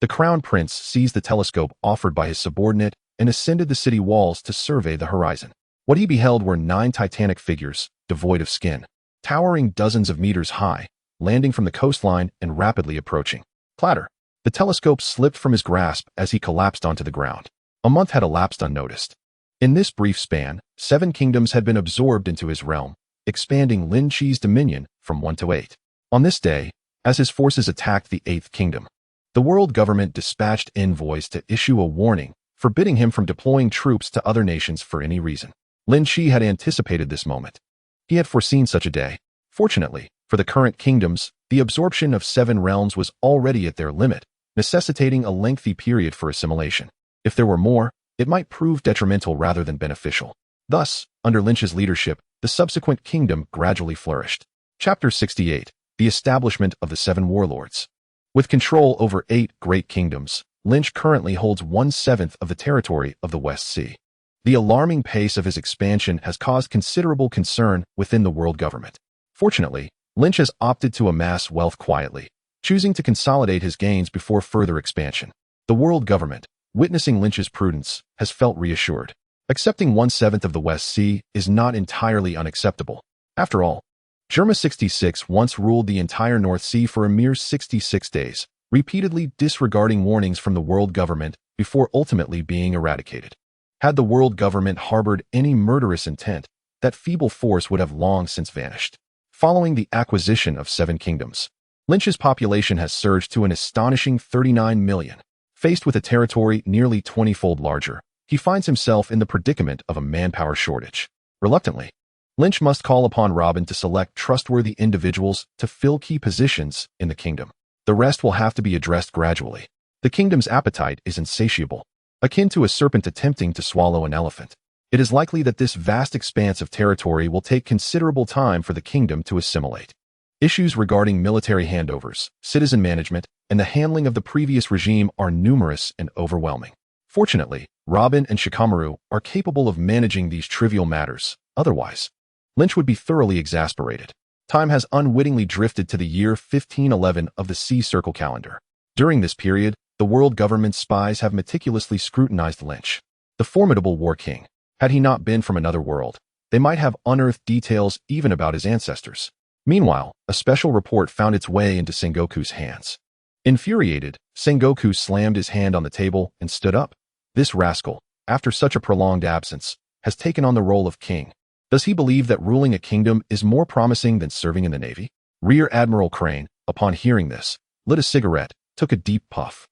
The crown prince seized the telescope offered by his subordinate and ascended the city walls to survey the horizon. What he beheld were 9 titanic figures, devoid of skin, towering dozens of meters high, landing from the coastline and rapidly approaching. Clatter! The telescope slipped from his grasp as he collapsed onto the ground. A month had elapsed unnoticed. In this brief span, 7 kingdoms had been absorbed into his realm, expanding Lynch's dominion from 1 to 8. On this day, as his forces attacked the 8th kingdom, the world government dispatched envoys to issue a warning, forbidding him from deploying troops to other nations for any reason. Lynch had anticipated this moment. He had foreseen such a day. Fortunately, for the current kingdoms, the absorption of 7 realms was already at their limit, necessitating a lengthy period for assimilation. If there were more, it might prove detrimental rather than beneficial. Thus, under Lynch's leadership, the subsequent kingdom gradually flourished. Chapter 68. The Establishment of the 7 Warlords. With control over 8 great kingdoms, Lynch currently holds 1/7 of the territory of the West Sea. The alarming pace of his expansion has caused considerable concern within the world government. Fortunately, Lynch has opted to amass wealth quietly, choosing to consolidate his gains before further expansion. The world government, witnessing Lynch's prudence, has felt reassured. Accepting 1/7 of the West Sea is not entirely unacceptable. After all, Germa 66 once ruled the entire North Sea for a mere 66 days, repeatedly disregarding warnings from the world government before ultimately being eradicated. Had the world government harbored any murderous intent, that feeble force would have long since vanished. Following the acquisition of 7 kingdoms, Lynch's population has surged to an astonishing 39 million. Faced with a territory nearly 20-fold larger, he finds himself in the predicament of a manpower shortage. Reluctantly, Lynch must call upon Robin to select trustworthy individuals to fill key positions in the kingdom. The rest will have to be addressed gradually. The kingdom's appetite is insatiable, akin to a serpent attempting to swallow an elephant. It is likely that this vast expanse of territory will take considerable time for the kingdom to assimilate. Issues regarding military handovers, citizen management, and the handling of the previous regime are numerous and overwhelming. Fortunately, Robin and Shikamaru are capable of managing these trivial matters. Otherwise, Lynch would be thoroughly exasperated. Time has unwittingly drifted to the year 1511 of the Sea Circle calendar. During this period, the world government's spies have meticulously scrutinized Lynch, the formidable war king. Had he not been from another world, they might have unearthed details even about his ancestors. Meanwhile, a special report found its way into Sengoku's hands. Infuriated, Sengoku slammed his hand on the table and stood up. This rascal, after such a prolonged absence, has taken on the role of king. Does he believe that ruling a kingdom is more promising than serving in the Navy? Rear Admiral Crane, upon hearing this, lit a cigarette, took a deep puff,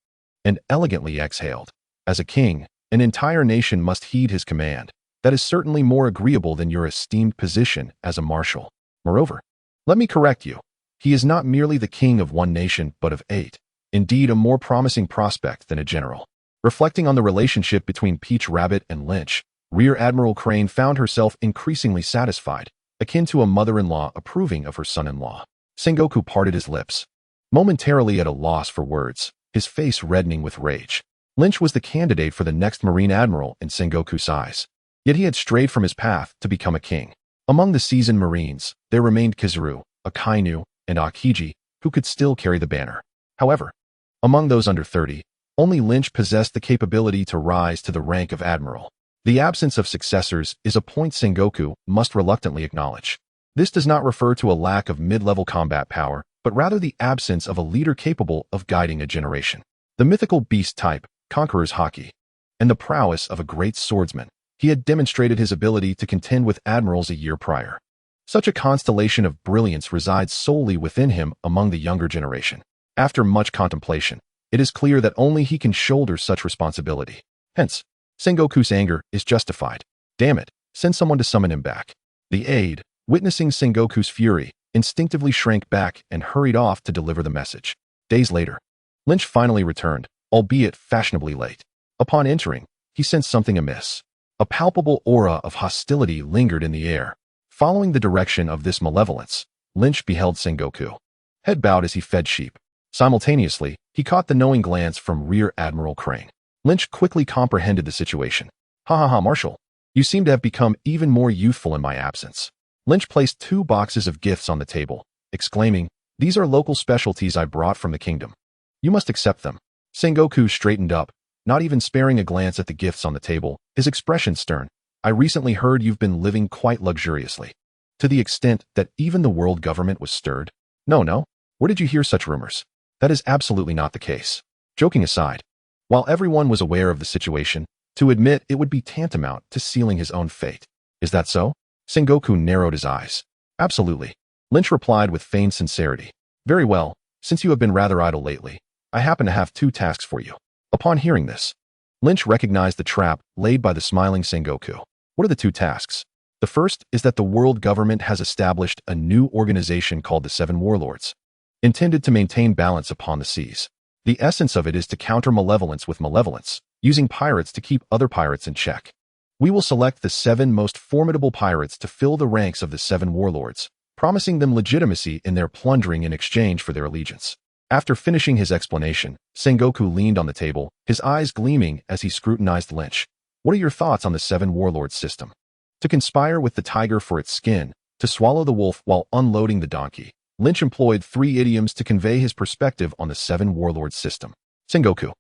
and elegantly exhaled. As a king, an entire nation must heed his command. That is certainly more agreeable than your esteemed position as a marshal. Moreover, let me correct you. He is not merely the king of one nation, but of 8. Indeed, a more promising prospect than a general. Reflecting on the relationship between Peach Rabbit and Lynch, Rear Admiral Crane found herself increasingly satisfied, akin to a mother-in-law approving of her son-in-law. Sengoku parted his lips, momentarily at a loss for words, his face reddening with rage. Lynch was the candidate for the next Marine Admiral in Sengoku's eyes. Yet he had strayed from his path to become a king. Among the seasoned Marines, there remained Kizaru, Akainu, and Akiji, who could still carry the banner. However, among those under 30, only Lynch possessed the capability to rise to the rank of admiral. The absence of successors is a point Sengoku must reluctantly acknowledge. This does not refer to a lack of mid-level combat power, but rather the absence of a leader capable of guiding a generation. The mythical beast type, Conqueror's Haki, and the prowess of a great swordsman, he had demonstrated his ability to contend with admirals a year prior. Such a constellation of brilliance resides solely within him among the younger generation. After much contemplation, it is clear that only he can shoulder such responsibility. Hence, Sengoku's anger is justified. Damn it, send someone to summon him back. The aide, witnessing Sengoku's fury, instinctively shrank back and hurried off to deliver the message. Days later, Lynch finally returned, albeit fashionably late. Upon entering, he sensed something amiss. A palpable aura of hostility lingered in the air. Following the direction of this malevolence, Lynch beheld Sengoku. Head bowed as he fed sheep. Simultaneously, he caught the knowing glance from Rear Admiral Crane. Lynch quickly comprehended the situation. Ha ha ha, Marshal. You seem to have become even more youthful in my absence. Lynch placed 2 boxes of gifts on the table, exclaiming, "These are local specialties I brought from the kingdom. You must accept them." Sengoku straightened up, not even sparing a glance at the gifts on the table, his expression stern. "I recently heard you've been living quite luxuriously. To the extent that even the world government was stirred." No. Where did you hear such rumors? That is absolutely not the case. Joking aside, while everyone was aware of the situation, to admit it would be tantamount to sealing his own fate. Is that so? Sengoku narrowed his eyes. Absolutely. Lynch replied with feigned sincerity. Very well, since you have been rather idle lately, I happen to have 2 tasks for you. Upon hearing this, Lynch recognized the trap laid by the smiling Sengoku. What are the two tasks? The first is that the world government has established a new organization called the Seven Warlords, intended to maintain balance upon the seas. The essence of it is to counter malevolence with malevolence, using pirates to keep other pirates in check. We will select the 7 most formidable pirates to fill the ranks of the 7 warlords, promising them legitimacy in their plundering in exchange for their allegiance. After finishing his explanation, Sengoku leaned on the table, his eyes gleaming as he scrutinized Lynch. What are your thoughts on the 7 warlords system? To conspire with the tiger for its skin, to swallow the wolf while unloading the donkey, Lynch employed 3 idioms to convey his perspective on the 7 warlords system. Sengoku,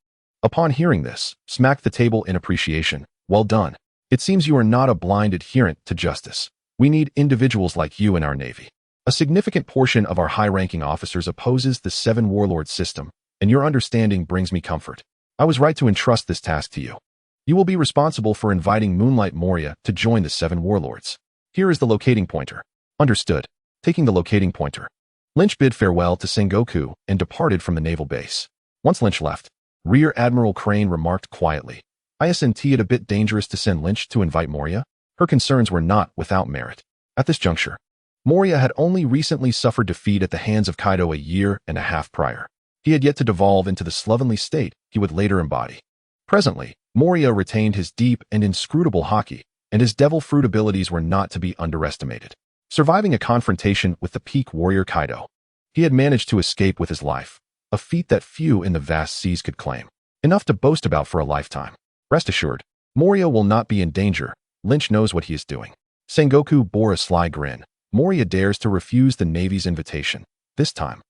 upon hearing this, smacked the table in appreciation. Well done. It seems you are not a blind adherent to justice. We need individuals like you in our navy. A significant portion of our high-ranking officers opposes the 7 warlords system, and your understanding brings me comfort. I was right to entrust this task to you. You will be responsible for inviting Moonlight Moria to join the 7 warlords. Here is the locating pointer. Understood. Taking the locating pointer, Lynch bid farewell to Sengoku and departed from the naval base. Once Lynch left, Rear Admiral Crane remarked quietly, "Isn't it a bit dangerous to send Lynch to invite Moria?" Her concerns were not without merit. At this juncture, Moria had only recently suffered defeat at the hands of Kaido a year and a half prior. He had yet to devolve into the slovenly state he would later embody. Presently, Moria retained his deep and inscrutable Haki, and his devil fruit abilities were not to be underestimated. Surviving a confrontation with the peak warrior Kaido, he had managed to escape with his life, a feat that few in the vast seas could claim. Enough to boast about for a lifetime. Rest assured, Moria will not be in danger. Lynch knows what he is doing. Sengoku bore a sly grin. Moria dares to refuse the Navy's invitation. This time,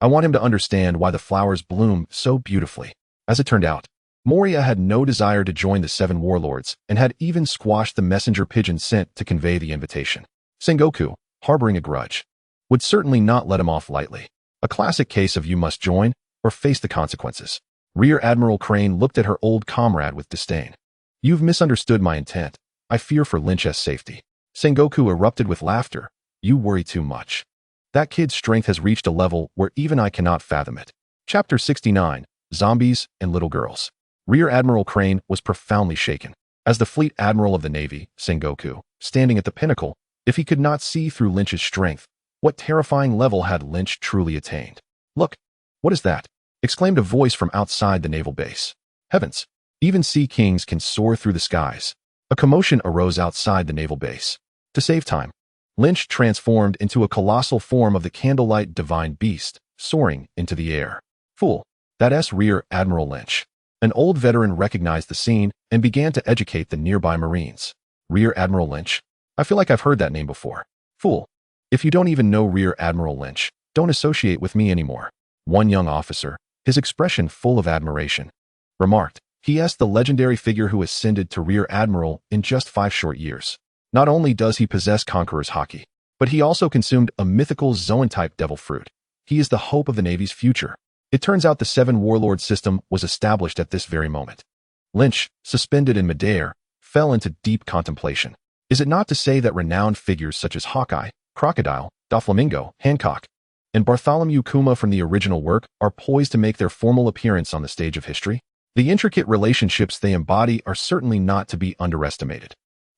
I want him to understand why the flowers bloom so beautifully. As it turned out, Moria had no desire to join the 7 warlords and had even squashed the messenger pigeon sent to convey the invitation. Sengoku, harboring a grudge, would certainly not let him off lightly. A classic case of you must join or face the consequences. Rear Admiral Crane looked at her old comrade with disdain. You've misunderstood my intent. I fear for Lynch's safety. Sengoku erupted with laughter. You worry too much. That kid's strength has reached a level where even I cannot fathom it. Chapter 69, Zombies and Little Girls. Rear Admiral Crane was profoundly shaken. As the fleet admiral of the Navy, Sengoku, standing at the pinnacle, if he could not see through Lynch's strength, what terrifying level had Lynch truly attained? Look, what is that? Exclaimed a voice from outside the naval base. Heavens, even sea kings can soar through the skies. A commotion arose outside the naval base. To save time, Lynch transformed into a colossal form of the Candlelight Divine Beast, soaring into the air. Fool, that's Rear Admiral Lynch. An old veteran recognized the scene and began to educate the nearby Marines. Rear Admiral Lynch? I feel like I've heard that name before. Fool, if you don't even know Rear Admiral Lynch, don't associate with me anymore. One young officer, his expression full of admiration, remarked. He asked the legendary figure who ascended to Rear Admiral in just 5 short years. Not only does he possess Conqueror's Haki, but he also consumed a mythical Zoan-type devil fruit. He is the hope of the Navy's future. It turns out the 7 warlord system was established at this very moment. Lynch, suspended in midair, fell into deep contemplation. Is it not to say that renowned figures such as Hawkeye, Crocodile, Doflamingo, Hancock, and Bartholomew Kuma from the original work are poised to make their formal appearance on the stage of history? The intricate relationships they embody are certainly not to be underestimated.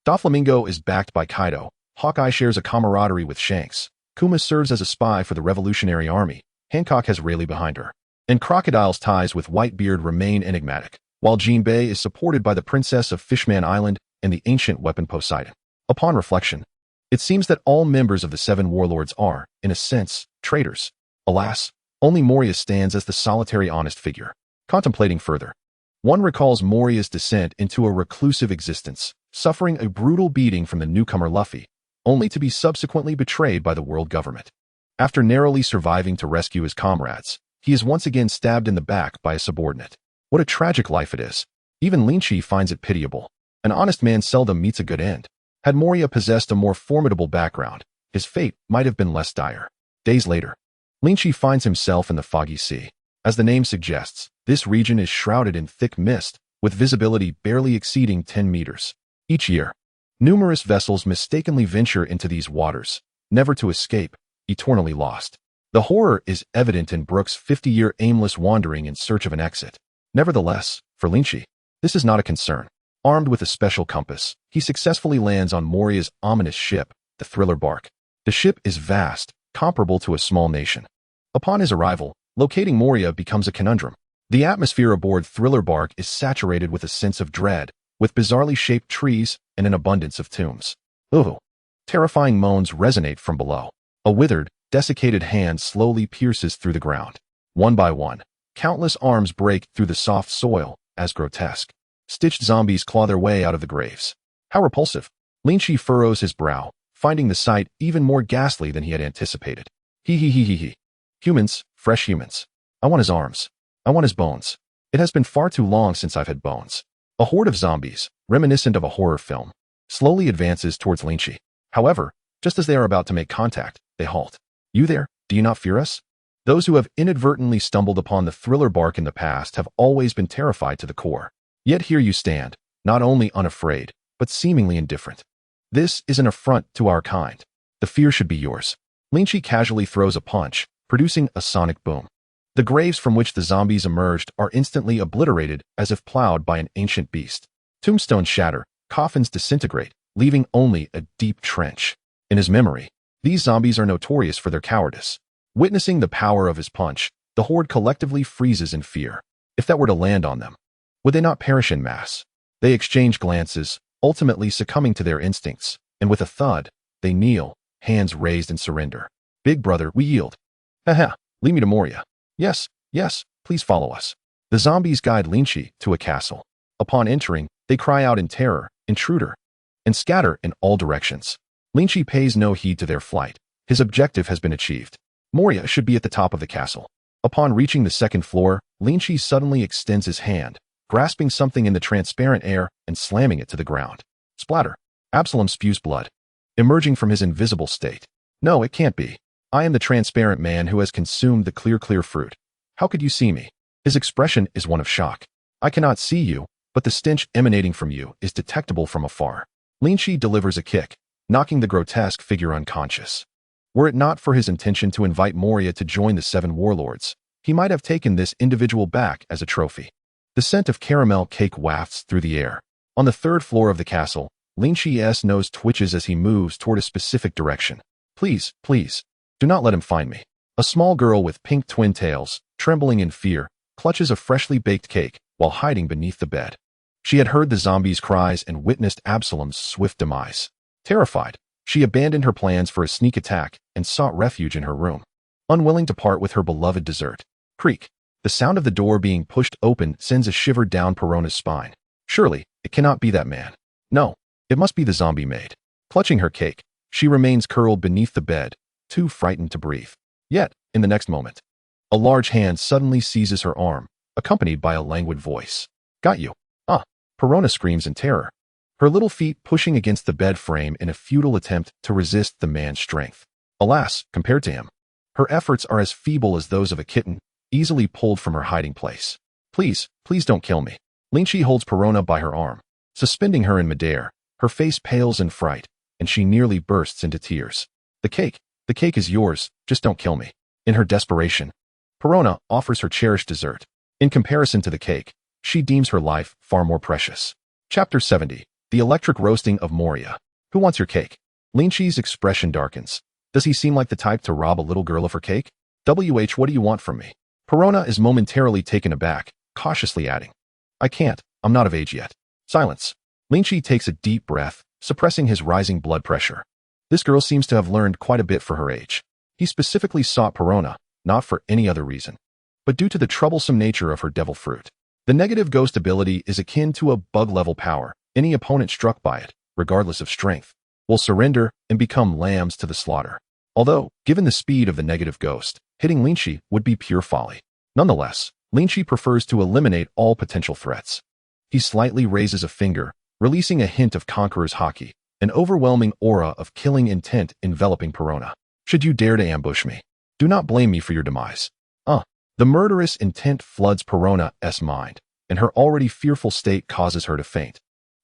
Doflamingo is backed by Kaido, Hawkeye shares a camaraderie with Shanks, Kuma serves as a spy for the Revolutionary Army, Hancock has Rayleigh behind her, and Crocodile's ties with Whitebeard remain enigmatic, while Jinbei is supported by the Princess of Fishman Island and the ancient weapon Poseidon. Upon reflection, it seems that all members of the 7 warlords are, in a sense, traitors. Alas, only Moria stands as the solitary honest figure. Contemplating further, one recalls Moria's descent into a reclusive existence, suffering a brutal beating from the newcomer Luffy, only to be subsequently betrayed by the world government. After narrowly surviving to rescue his comrades, he is once again stabbed in the back by a subordinate. What a tragic life it is. Even Lynch finds it pitiable. An honest man seldom meets a good end. Had Moria possessed a more formidable background, his fate might have been less dire. Days later, Lynch finds himself in the foggy sea. As the name suggests, this region is shrouded in thick mist, with visibility barely exceeding 10 meters. Each year, numerous vessels mistakenly venture into these waters, never to escape, eternally lost. The horror is evident in Brooke's 50-year aimless wandering in search of an exit. Nevertheless, for Lynch, this is not a concern. Armed with a special compass, he successfully lands on Moria's ominous ship, the Thriller Bark. The ship is vast, comparable to a small nation. Upon his arrival, locating Moria becomes a conundrum. The atmosphere aboard Thriller Bark is saturated with a sense of dread, with bizarrely shaped trees and an abundance of tombs. Ooh! Terrifying moans resonate from below. A withered, desiccated hand slowly pierces through the ground. One by one, countless arms break through the soft soil, as grotesque. Stitched zombies claw their way out of the graves. How repulsive! Lynch furrows his brow, finding the sight even more ghastly than he had anticipated. He. Humans, fresh humans. I want his arms. I want his bones. It has been far too long since I've had bones. A horde of zombies, reminiscent of a horror film, slowly advances towards Lynch. However, just as they are about to make contact, they halt. You there, do you not fear us? Those who have inadvertently stumbled upon the Thriller Bark in the past have always been terrified to the core. Yet here you stand, not only unafraid, but seemingly indifferent. This is an affront to our kind. The fear should be yours. Lynch casually throws a punch, producing a sonic boom. The graves from which the zombies emerged are instantly obliterated as if plowed by an ancient beast. Tombstones shatter, coffins disintegrate, leaving only a deep trench. In his memory, these zombies are notorious for their cowardice. Witnessing the power of his punch, the horde collectively freezes in fear. If that were to land on them, would they not perish in mass? They exchange glances, ultimately succumbing to their instincts, and with a thud, they kneel, hands raised in surrender. Big brother, we yield. Haha, lead me to Moria. Yes, please follow us. The zombies guide Lynch to a castle. Upon entering, they cry out in terror, intruder, and scatter in all directions. Lynch pays no heed to their flight. His objective has been achieved. Moria should be at the top of the castle. Upon reaching the second floor, Lynch suddenly extends his hand, grasping something in the transparent air and slamming it to the ground. Splatter. Absalom spews blood, emerging from his invisible state. No, it can't be. I am the transparent man who has consumed the clear fruit. How could you see me? His expression is one of shock. I cannot see you, but the stench emanating from you is detectable from afar. Lynch delivers a kick, knocking the grotesque figure unconscious. Were it not for his intention to invite Moria to join the Seven Warlords, he might have taken this individual back as a trophy. The scent of caramel cake wafts through the air. On the third floor of the castle, Lynch's nose twitches as he moves toward a specific direction. Please, do not let him find me. A small girl with pink twin tails, trembling in fear, clutches a freshly baked cake while hiding beneath the bed. She had heard the zombies' cries and witnessed Absalom's swift demise. Terrified, she abandoned her plans for a sneak attack and sought refuge in her room, unwilling to part with her beloved dessert. Creak. The sound of the door being pushed open sends a shiver down Perona's spine. Surely, it cannot be that man. No, it must be the zombie maid. Clutching her cake, she remains curled beneath the bed, too frightened to breathe. Yet, in the next moment, a large hand suddenly seizes her arm, accompanied by a languid voice. Got you. Perona screams in terror, her little feet pushing against the bed frame in a futile attempt to resist the man's strength. Alas, compared to him, her efforts are as feeble as those of a kitten, easily pulled from her hiding place. Please don't kill me. Lynch holds Perona by her arm, suspending her in midair. Her face pales in fright, and she nearly bursts into tears. The cake is yours, just don't kill me. In her desperation, Perona offers her cherished dessert. In comparison to the cake, she deems her life far more precious. Chapter 70. The Electric Roasting of Moria. Who wants your cake? Lynch's expression darkens. Does he seem like the type to rob a little girl of her cake? What do you want from me? Perona is momentarily taken aback, cautiously adding, I can't, I'm not of age yet. Silence. Lynch takes a deep breath, suppressing his rising blood pressure. This girl seems to have learned quite a bit for her age. He specifically sought Perona, not for any other reason, but due to the troublesome nature of her devil fruit. The negative ghost ability is akin to a bug-level power. Any opponent struck by it, regardless of strength, will surrender and become lambs to the slaughter. Although, given the speed of the negative ghost, hitting Lynch would be pure folly. Nonetheless, Lynch prefers to eliminate all potential threats. He slightly raises a finger, releasing a hint of Conqueror's Haki, an overwhelming aura of killing intent enveloping Perona. Should you dare to ambush me, do not blame me for your demise. The murderous intent floods Perona's mind, and her already fearful state causes her to faint.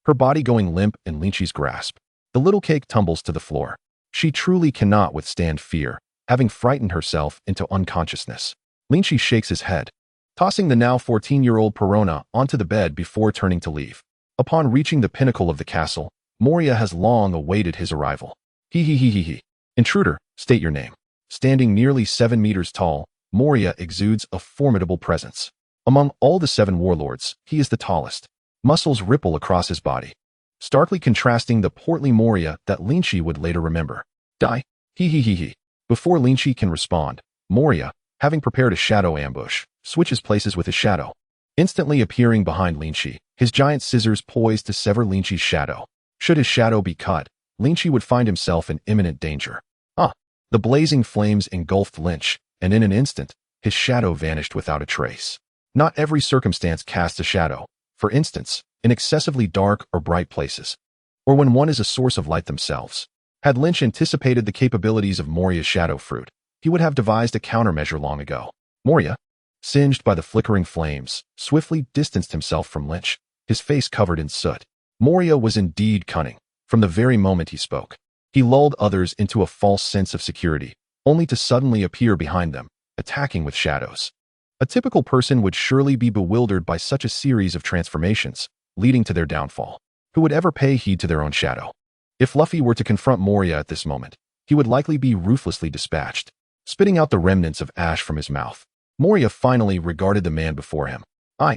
Her body going limp in Lynch's grasp, the little cake tumbles to the floor. She truly cannot withstand fear, having frightened herself into unconsciousness. Lynch shakes his head, tossing the now 14-year-old Perona onto the bed before turning to leave. Upon reaching the pinnacle of the castle, Moria has long awaited his arrival. He. Intruder, state your name. Standing nearly 7 meters tall, Moria exudes a formidable presence. Among all the 7 warlords, he is the tallest. Muscles ripple across his body, starkly contrasting the portly Moria that Lynch would later remember. Die. He. Before Lynch can respond, Moria, having prepared a shadow ambush, switches places with his shadow. Instantly appearing behind Lynch, his giant scissors poised to sever Lynch's shadow. Should his shadow be cut, Lynch would find himself in imminent danger. The blazing flames engulfed Lynch, and in an instant, his shadow vanished without a trace. Not every circumstance casts a shadow, for instance, in excessively dark or bright places, or when one is a source of light themselves. Had Lynch anticipated the capabilities of Moria's shadow fruit, he would have devised a countermeasure long ago. Moria, singed by the flickering flames, swiftly distanced himself from Lynch, his face covered in soot. Moria was indeed cunning. From the very moment he spoke, he lulled others into a false sense of security, only to suddenly appear behind them, attacking with shadows. A typical person would surely be bewildered by such a series of transformations, leading to their downfall. Who would ever pay heed to their own shadow? If Luffy were to confront Moria at this moment, he would likely be ruthlessly dispatched, spitting out the remnants of ash from his mouth. Moria finally regarded the man before him.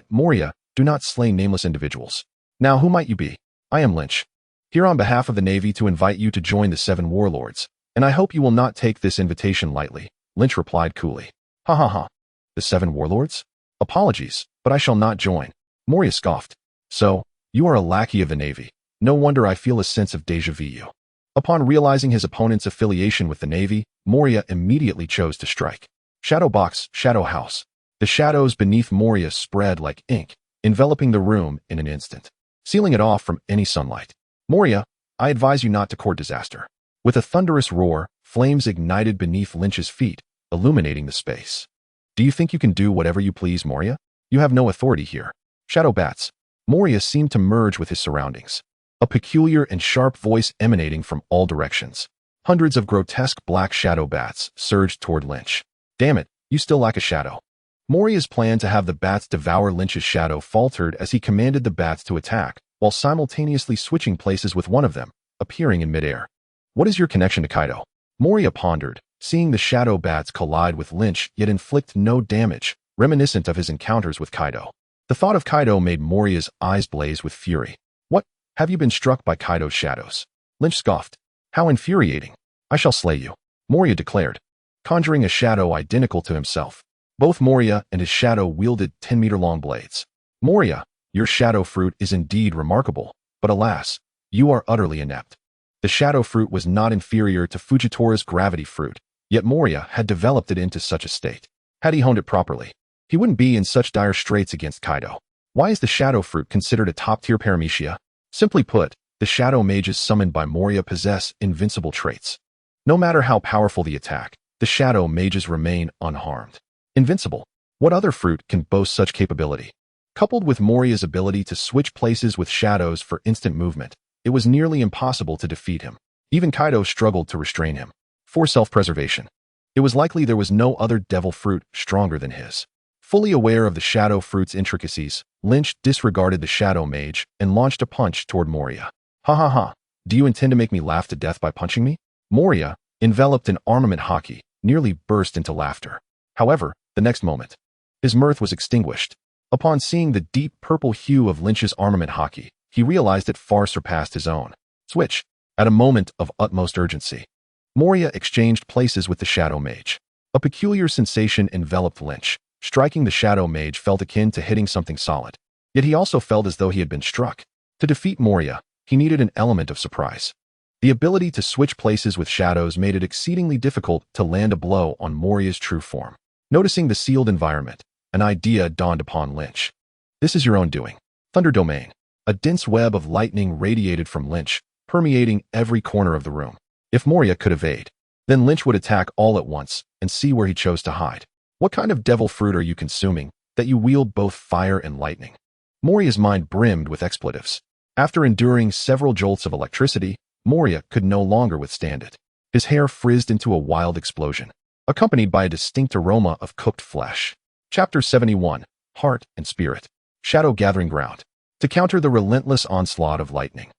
Moria, do not slay nameless individuals. Now who might you be? I am Lynch. Here on behalf of the Navy to invite you to join the 7 warlords, and I hope you will not take this invitation lightly, Lynch replied coolly. Ha. The 7 warlords? Apologies, but I shall not join. Moria scoffed. So, you are a lackey of the Navy. No wonder I feel a sense of déjà vu. Upon realizing his opponent's affiliation with the Navy, Moria immediately chose to strike. Shadow box, shadow house. The shadows beneath Moria spread like ink, enveloping the room in an instant, sealing it off from any sunlight. Moria, I advise you not to court disaster. With a thunderous roar, flames ignited beneath Lynch's feet, illuminating the space. Do you think you can do whatever you please, Moria? You have no authority here. Shadow bats. Moria seemed to merge with his surroundings, a peculiar and sharp voice emanating from all directions. Hundreds of grotesque black shadow bats surged toward Lynch. Damn it, you still lack a shadow. Moria's plan to have the bats devour Lynch's shadow faltered as he commanded the bats to attack, while simultaneously switching places with one of them, appearing in midair. What is your connection to Kaido? Moria pondered, seeing the shadow bats collide with Lynch yet inflict no damage, reminiscent of his encounters with Kaido. The thought of Kaido made Moria's eyes blaze with fury. What? Have you been struck by Kaido's shadows? Lynch scoffed. How infuriating. I shall slay you, Moria declared, conjuring a shadow identical to himself. Both Moria and his shadow wielded 10-meter-long blades. Moria, your shadow fruit is indeed remarkable, but alas, you are utterly inept. The shadow fruit was not inferior to Fujitori's gravity fruit, yet Moria had developed it into such a state. Had he honed it properly, he wouldn't be in such dire straits against Kaido. Why is the shadow fruit considered a top-tier paramecia? Simply put, the shadow mages summoned by Moria possess invincible traits. No matter how powerful the attack, the shadow mages remain unharmed. Invincible. What other fruit can boast such capability? Coupled with Moria's ability to switch places with shadows for instant movement, it was nearly impossible to defeat him. Even Kaido struggled to restrain him. For self-preservation, it was likely there was no other devil fruit stronger than his. Fully aware of the shadow fruit's intricacies, Lynch disregarded the shadow mage and launched a punch toward Moria. Ha. Do you intend to make me laugh to death by punching me? Moria, enveloped in armament Haki, nearly burst into laughter. However, the next moment, his mirth was extinguished. Upon seeing the deep purple hue of Lynch's armament Haki, he realized it far surpassed his own. Switch. At a moment of utmost urgency, Moria exchanged places with the shadow mage. A peculiar sensation enveloped Lynch. Striking the shadow mage felt akin to hitting something solid. Yet he also felt as though he had been struck. To defeat Moria, he needed an element of surprise. The ability to switch places with shadows made it exceedingly difficult to land a blow on Moria's true form. Noticing the sealed environment, an idea dawned upon Lynch. This is your own doing. Thunder Domain. A dense web of lightning radiated from Lynch, permeating every corner of the room. If Moria could evade, then Lynch would attack all at once and see where he chose to hide. What kind of devil fruit are you consuming that you wield both fire and lightning? Moria's mind brimmed with expletives. After enduring several jolts of electricity, Moria could no longer withstand it. His hair frizzed into a wild explosion, accompanied by a distinct aroma of cooked flesh. Chapter 71, Heart and Spirit. Shadow Gathering Ground. To counter the relentless onslaught of lightning,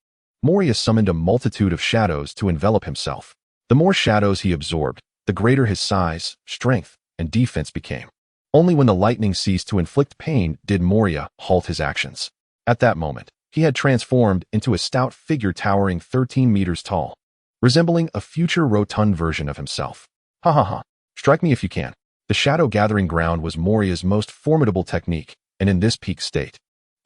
Moria summoned a multitude of shadows to envelop himself. The more shadows he absorbed, the greater his size, strength, and defense became. Only when the lightning ceased to inflict pain did Moria halt his actions. At that moment, he had transformed into a stout figure towering 13 meters tall, resembling a future rotund version of himself. Ha ha ha. Strike me if you can. The shadow gathering ground was Moria's most formidable technique, and in this peak state,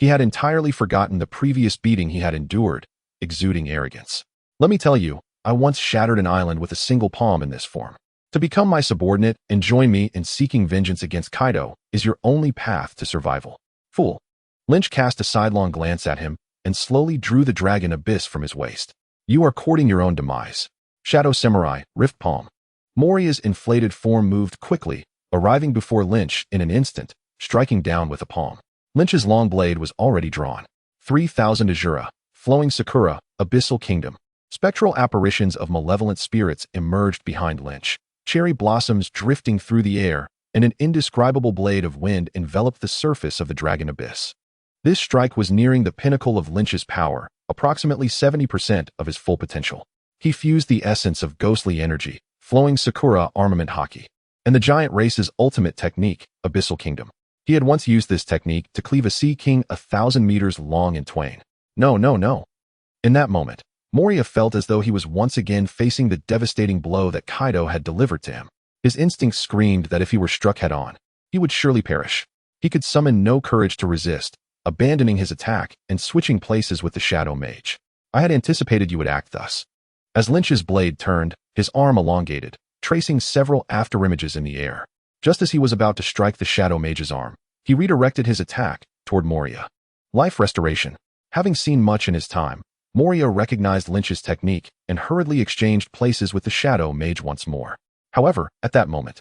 he had entirely forgotten the previous beating he had endured, exuding arrogance. Let me tell you, I once shattered an island with a single palm in this form. To become my subordinate and join me in seeking vengeance against Kaido is your only path to survival. Fool. Lynch cast a sidelong glance at him and slowly drew the dragon abyss from his waist. You are courting your own demise. Shadow Samurai, Rift Palm. Moria's inflated form moved quickly, arriving before Lynch in an instant, striking down with a palm. Lynch's long blade was already drawn. 3,000 Azura, flowing Sakura, Abyssal Kingdom. Spectral apparitions of malevolent spirits emerged behind Lynch. Cherry blossoms drifting through the air, and an indescribable blade of wind enveloped the surface of the dragon abyss. This strike was nearing the pinnacle of Lynch's power, approximately 70% of his full potential. He fused the essence of ghostly energy, flowing Sakura armament Haki, and the giant race's ultimate technique, Abyssal Kingdom. He had once used this technique to cleave a sea king 1,000 meters long in twain. No. In that moment, Moria felt as though he was once again facing the devastating blow that Kaido had delivered to him. His instincts screamed that if he were struck head-on, he would surely perish. He could summon no courage to resist, abandoning his attack and switching places with the Shadow Mage. I had anticipated you would act thus. As Lynch's blade turned, his arm elongated, tracing several afterimages in the air. Just as he was about to strike the Shadow Mage's arm, he redirected his attack toward Moria. Life restoration. Having seen much in his time, Moria recognized Lynch's technique and hurriedly exchanged places with the Shadow Mage once more. However, at that moment,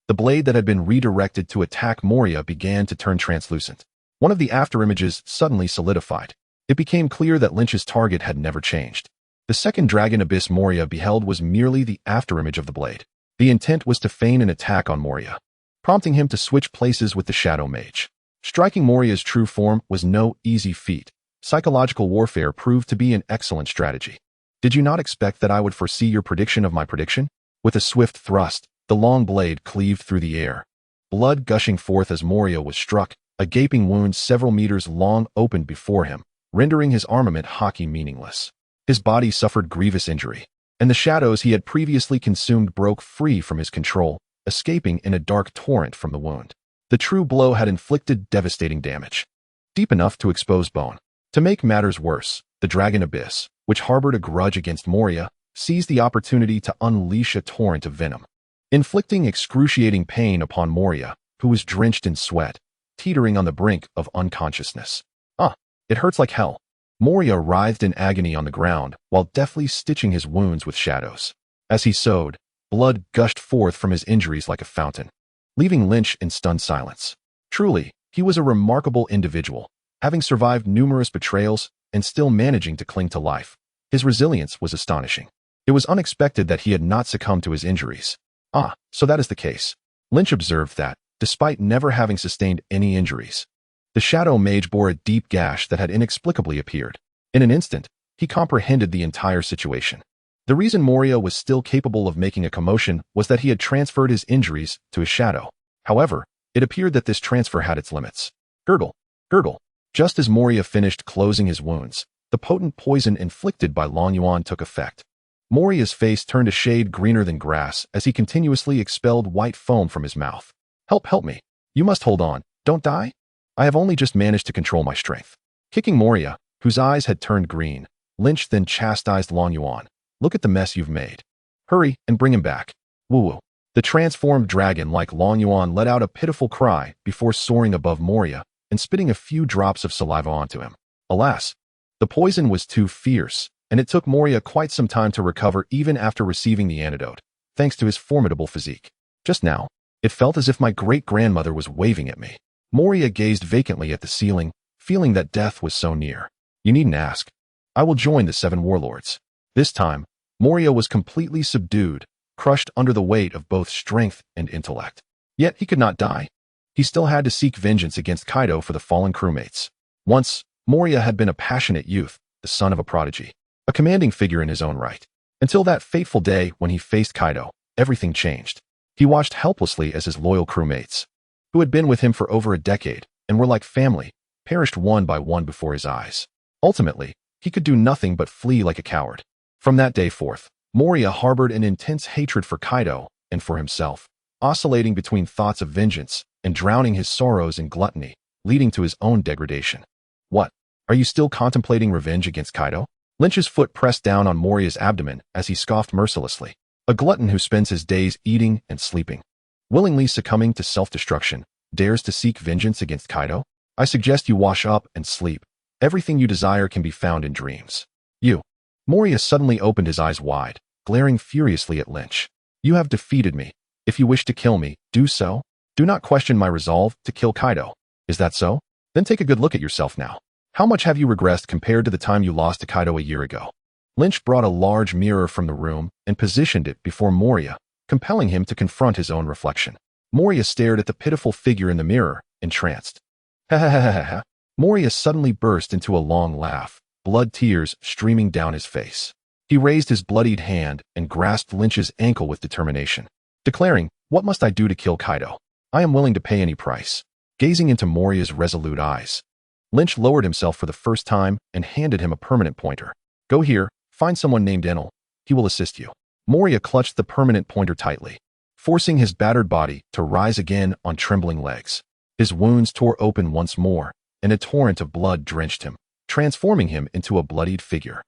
the blade that had been redirected to attack Moria began to turn translucent. One of the afterimages suddenly solidified. It became clear that Lynch's target had never changed. The second dragon abyss Moria beheld was merely the afterimage of the blade. The intent was to feign an attack on Moria, prompting him to switch places with the Shadow Mage. Striking Moria's true form was no easy feat. Psychological warfare proved to be an excellent strategy. Did you not expect that I would foresee your prediction of my prediction? With a swift thrust, the long blade cleaved through the air. Blood gushing forth as Moria was struck, a gaping wound several meters long opened before him, rendering his armament Haki meaningless. His body suffered grievous injury, and the shadows he had previously consumed broke free from his control, escaping in a dark torrent from the wound. The true blow had inflicted devastating damage, deep enough to expose bone. To make matters worse, the Dragon Abyss, which harbored a grudge against Moria, seized the opportunity to unleash a torrent of venom, inflicting excruciating pain upon Moria, who was drenched in sweat, teetering on the brink of unconsciousness. It hurts like hell. Moria writhed in agony on the ground while deftly stitching his wounds with shadows. As he sewed, blood gushed forth from his injuries like a fountain, leaving Lynch in stunned silence. Truly, he was a remarkable individual, having survived numerous betrayals and still managing to cling to life. His resilience was astonishing. It was unexpected that he had not succumbed to his injuries. So that is the case. Lynch observed that, despite never having sustained any injuries, the Shadow Mage bore a deep gash that had inexplicably appeared. In an instant, he comprehended the entire situation. The reason Moria was still capable of making a commotion was that he had transferred his injuries to his shadow. However, it appeared that this transfer had its limits. Gurgle. Just as Moria finished closing his wounds, the potent poison inflicted by Long Yuan took effect. Moria's face turned a shade greener than grass as he continuously expelled white foam from his mouth. Help me. You must hold on. Don't die. I have only just managed to control my strength. Kicking Moria, whose eyes had turned green, Lynch then chastised Long Yuan. Look at the mess you've made. Hurry and bring him back. Woo-woo. The transformed dragon like Long Yuan let out a pitiful cry before soaring above Moria and spitting a few drops of saliva onto him. Alas, the poison was too fierce, and it took Moria quite some time to recover even after receiving the antidote, thanks to his formidable physique. Just now, it felt as if my great-grandmother was waving at me. Moria gazed vacantly at the ceiling, feeling that death was so near. You needn't ask. I will join the 7 warlords. This time, Moria was completely subdued, crushed under the weight of both strength and intellect. Yet he could not die. He still had to seek vengeance against Kaido for the fallen crewmates. Once Moria had been a passionate youth, the son of a prodigy, a commanding figure in his own right. Until that fateful day when he faced Kaido, everything changed. He watched helplessly as his loyal crewmates, who had been with him for over a decade and were like family, perished one by one before his eyes. Ultimately, he could do nothing but flee like a coward. From that day forth, Moria harbored an intense hatred for Kaido and for himself, oscillating between thoughts of vengeance and drowning his sorrows in gluttony, leading to his own degradation. What? Are you still contemplating revenge against Kaido? Lynch's foot pressed down on Moria's abdomen as he scoffed mercilessly. A glutton who spends his days eating and sleeping, willingly succumbing to self-destruction, dares to seek vengeance against Kaido? I suggest you wash up and sleep. Everything you desire can be found in dreams. You. Moria suddenly opened his eyes wide, glaring furiously at Lynch. You have defeated me. If you wish to kill me, do so. Do not question my resolve to kill Kaido. Is that so? Then take a good look at yourself now. How much have you regressed compared to the time you lost to Kaido a year ago? Lynch brought a large mirror from the room and positioned it before Moria, compelling him to confront his own reflection. Moria stared at the pitiful figure in the mirror, entranced. Ha ha ha ha ha. Moria suddenly burst into a long laugh, blood tears streaming down his face. He raised his bloodied hand and grasped Lynch's ankle with determination, declaring, "What must I do to kill Kaido? I am willing to pay any price." Gazing into Moria's resolute eyes, Lynch lowered himself for the first time and handed him a permanent pointer. Go here, find someone named Enel. He will assist you. Moria clutched the permanent pointer tightly, forcing his battered body to rise again on trembling legs. His wounds tore open once more, and a torrent of blood drenched him, transforming him into a bloodied figure.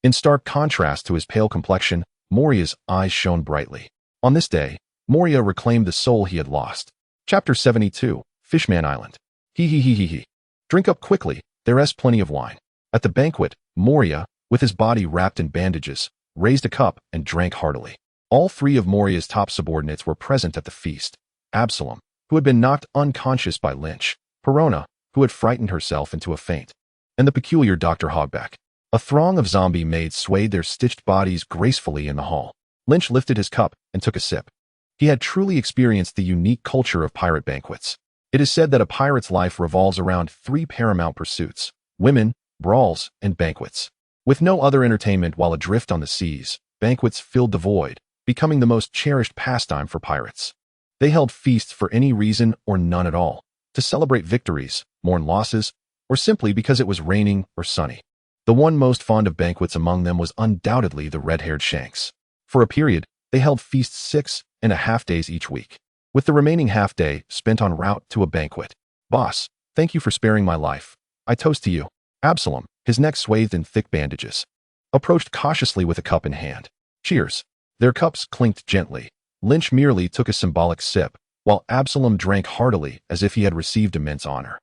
In stark contrast to his pale complexion, Moria's eyes shone brightly. On this day, Moria reclaimed the soul he had lost. Chapter 72, Fishman Island. He. Drink up quickly, there's plenty of wine. At the banquet, Moria, with his body wrapped in bandages, raised a cup and drank heartily. All three of Moria's top subordinates were present at the feast. Absalom, who had been knocked unconscious by Lynch, Perona, who had frightened herself into a faint, and the peculiar Dr. Hogback. A throng of zombie maids swayed their stitched bodies gracefully in the hall. Lynch lifted his cup and took a sip. He had truly experienced the unique culture of pirate banquets. It is said that a pirate's life revolves around three paramount pursuits: women, brawls, and banquets. With no other entertainment while adrift on the seas, banquets filled the void, becoming the most cherished pastime for pirates. They held feasts for any reason or none at all, to celebrate victories, mourn losses, or simply because it was raining or sunny. The one most fond of banquets among them was undoubtedly the red-haired Shanks. For a period, they held feasts 6.5 days each week, with the remaining half-day spent en route to a banquet. Boss, thank you for sparing my life. I toast to you. Absalom, his neck swathed in thick bandages, approached cautiously with a cup in hand. Cheers. Their cups clinked gently. Lynch merely took a symbolic sip, while Absalom drank heartily as if he had received immense honor.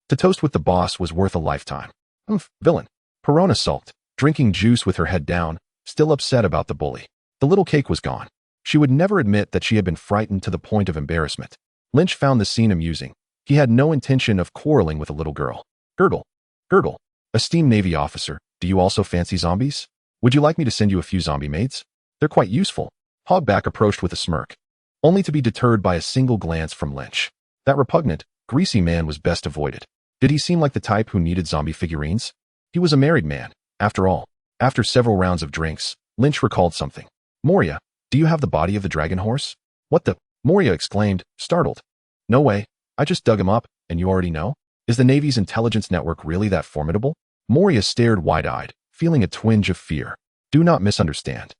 To toast with the boss was worth a lifetime. Villain. Perona sulked, drinking juice with her head down, still upset about the bully. The little cake was gone. She would never admit that she had been frightened to the point of embarrassment. Lynch found the scene amusing. He had no intention of quarreling with a little girl. Gurgle. Esteemed Navy officer, do you also fancy zombies? Would you like me to send you a few zombie maids? They're quite useful. Hogback approached with a smirk, only to be deterred by a single glance from Lynch. That repugnant, greasy man was best avoided. Did he seem like the type who needed zombie figurines? He was a married man, after all. After several rounds of drinks, Lynch recalled something. Moria, do you have the body of the dragon horse? What the? Moria exclaimed, startled. No way. I just dug him up, and you already know? Is the Navy's intelligence network really that formidable? Moria stared wide-eyed, feeling a twinge of fear. Do not misunderstand.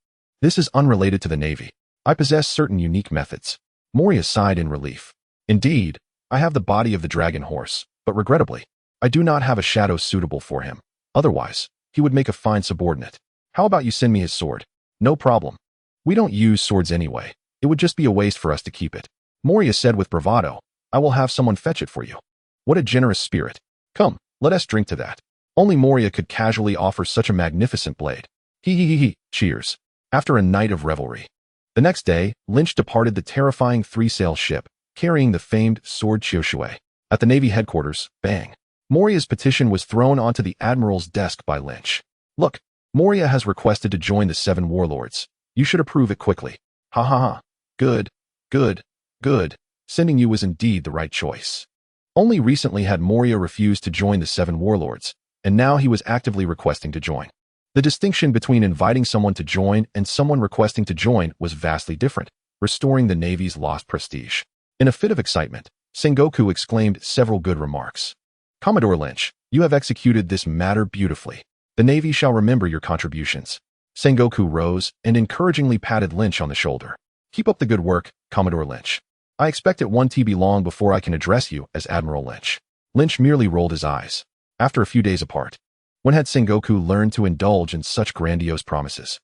This is unrelated to the Navy. I possess certain unique methods. Moria sighed in relief. Indeed, I have the body of the dragon horse, but regrettably, I do not have a shadow suitable for him. Otherwise, he would make a fine subordinate. How about you send me his sword? No problem. We don't use swords anyway. It would just be a waste for us to keep it. Moria said with bravado, I will have someone fetch it for you. What a generous spirit. Come, let us drink to that. Only Moria could casually offer such a magnificent blade. He. Cheers. After a night of revelry. The next day, Lynch departed the terrifying three-sail ship, carrying the famed sword Chioshui. At the Navy headquarters, bang. Moria's petition was thrown onto the Admiral's desk by Lynch. Look, Moria has requested to join the 7 warlords. You should approve it quickly. Ha ha ha. Good. Sending you was indeed the right choice. Only recently had Moria refused to join the 7 warlords, and now he was actively requesting to join. The distinction between inviting someone to join and someone requesting to join was vastly different, restoring the Navy's lost prestige. In a fit of excitement, Sengoku exclaimed several good remarks. "Commodore Lynch, you have executed this matter beautifully. The Navy shall remember your contributions." Sengoku rose and encouragingly patted Lynch on the shoulder. "Keep up the good work, Commodore Lynch. I expect it won't be long before I can address you as Admiral Lynch." Lynch merely rolled his eyes. After a few days apart, when had Sengoku learned to indulge in such grandiose promises?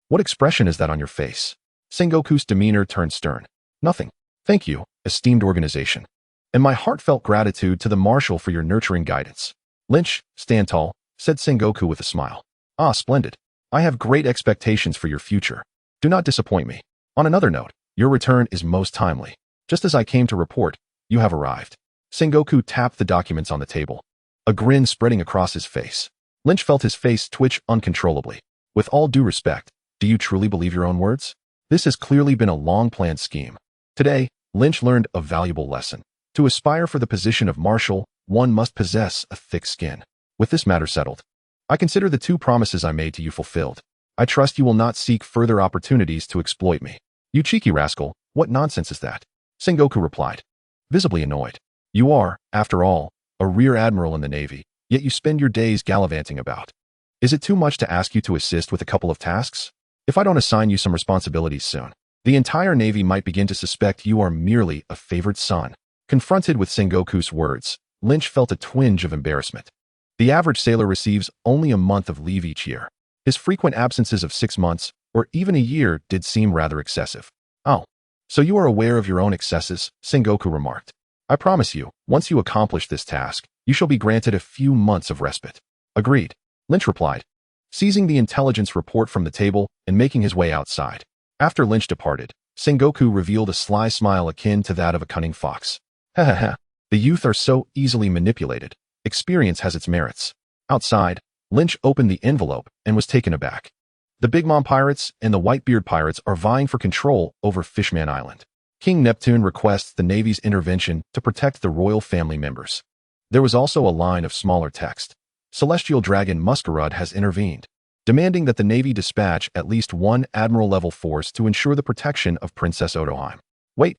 What expression is that on your face? Sengoku's demeanor turned stern. "Nothing. Thank you, esteemed organization. And my heartfelt gratitude to the Marshal for your nurturing guidance." "Lynch, stand tall," said Sengoku with a smile. "Ah, splendid. I have great expectations for your future. Do not disappoint me. On another note, your return is most timely. Just as I came to report, you have arrived." Sengoku tapped the documents on the table, a grin spreading across his face. Lynch felt his face twitch uncontrollably. "With all due respect, do you truly believe your own words? This has clearly been a long-planned scheme." Today, Lynch learned a valuable lesson. To aspire for the position of Marshal, one must possess a thick skin. "With this matter settled, I consider the 2 promises I made to you fulfilled. I trust you will not seek further opportunities to exploit me." "You cheeky rascal, what nonsense is that?" Sengoku replied, visibly annoyed. "You are, after all, a rear admiral in the Navy, yet you spend your days gallivanting about. Is it too much to ask you to assist with a couple of tasks? If I don't assign you some responsibilities soon, the entire Navy might begin to suspect you are merely a favored son." Confronted with Sengoku's words, Lynch felt a twinge of embarrassment. The average sailor receives only a month of leave each year. His frequent absences of 6 months, or even a year, did seem rather excessive. "Oh, so you are aware of your own excesses," Sengoku remarked. "I promise you, once you accomplish this task, you shall be granted a few months of respite." "Agreed," Lynch replied, seizing the intelligence report from the table and making his way outside. After Lynch departed, Sengoku revealed a sly smile akin to that of a cunning fox. "Ha ha ha, the youth are so easily manipulated. Experience has its merits." Outside, Lynch opened the envelope and was taken aback. The Big Mom Pirates and the Whitebeard Pirates are vying for control over Fishman Island. King Neptune requests the Navy's intervention to protect the royal family members. There was also a line of smaller text. Celestial Dragon Muscarud has intervened, demanding that the Navy dispatch at least 1 admiral-level force to ensure the protection of Princess Otoheim. Wait.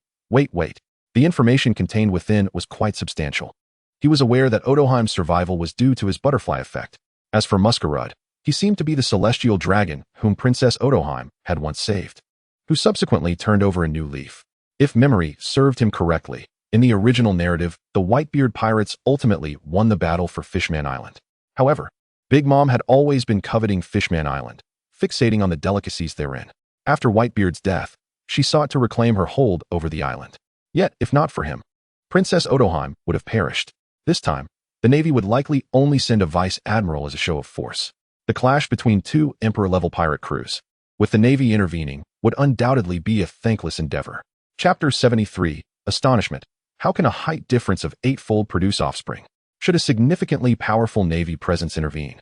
The information contained within was quite substantial. He was aware that Otoheim's survival was due to his butterfly effect. As for Muscarud, he seemed to be the celestial dragon whom Princess Otoheim had once saved, who subsequently turned over a new leaf. If memory served him correctly, in the original narrative, the Whitebeard Pirates ultimately won the battle for Fishman Island. However, Big Mom had always been coveting Fishman Island, fixating on the delicacies therein. After Whitebeard's death, she sought to reclaim her hold over the island. Yet, if not for him, Princess Otoheim would have perished. This time, the Navy would likely only send a vice admiral as a show of force. The clash between 2 Emperor-level pirate crews, with the Navy intervening, would undoubtedly be a thankless endeavor. Chapter 73, Astonishment. How can a height difference of 8-fold produce offspring? Should a significantly powerful Navy presence intervene?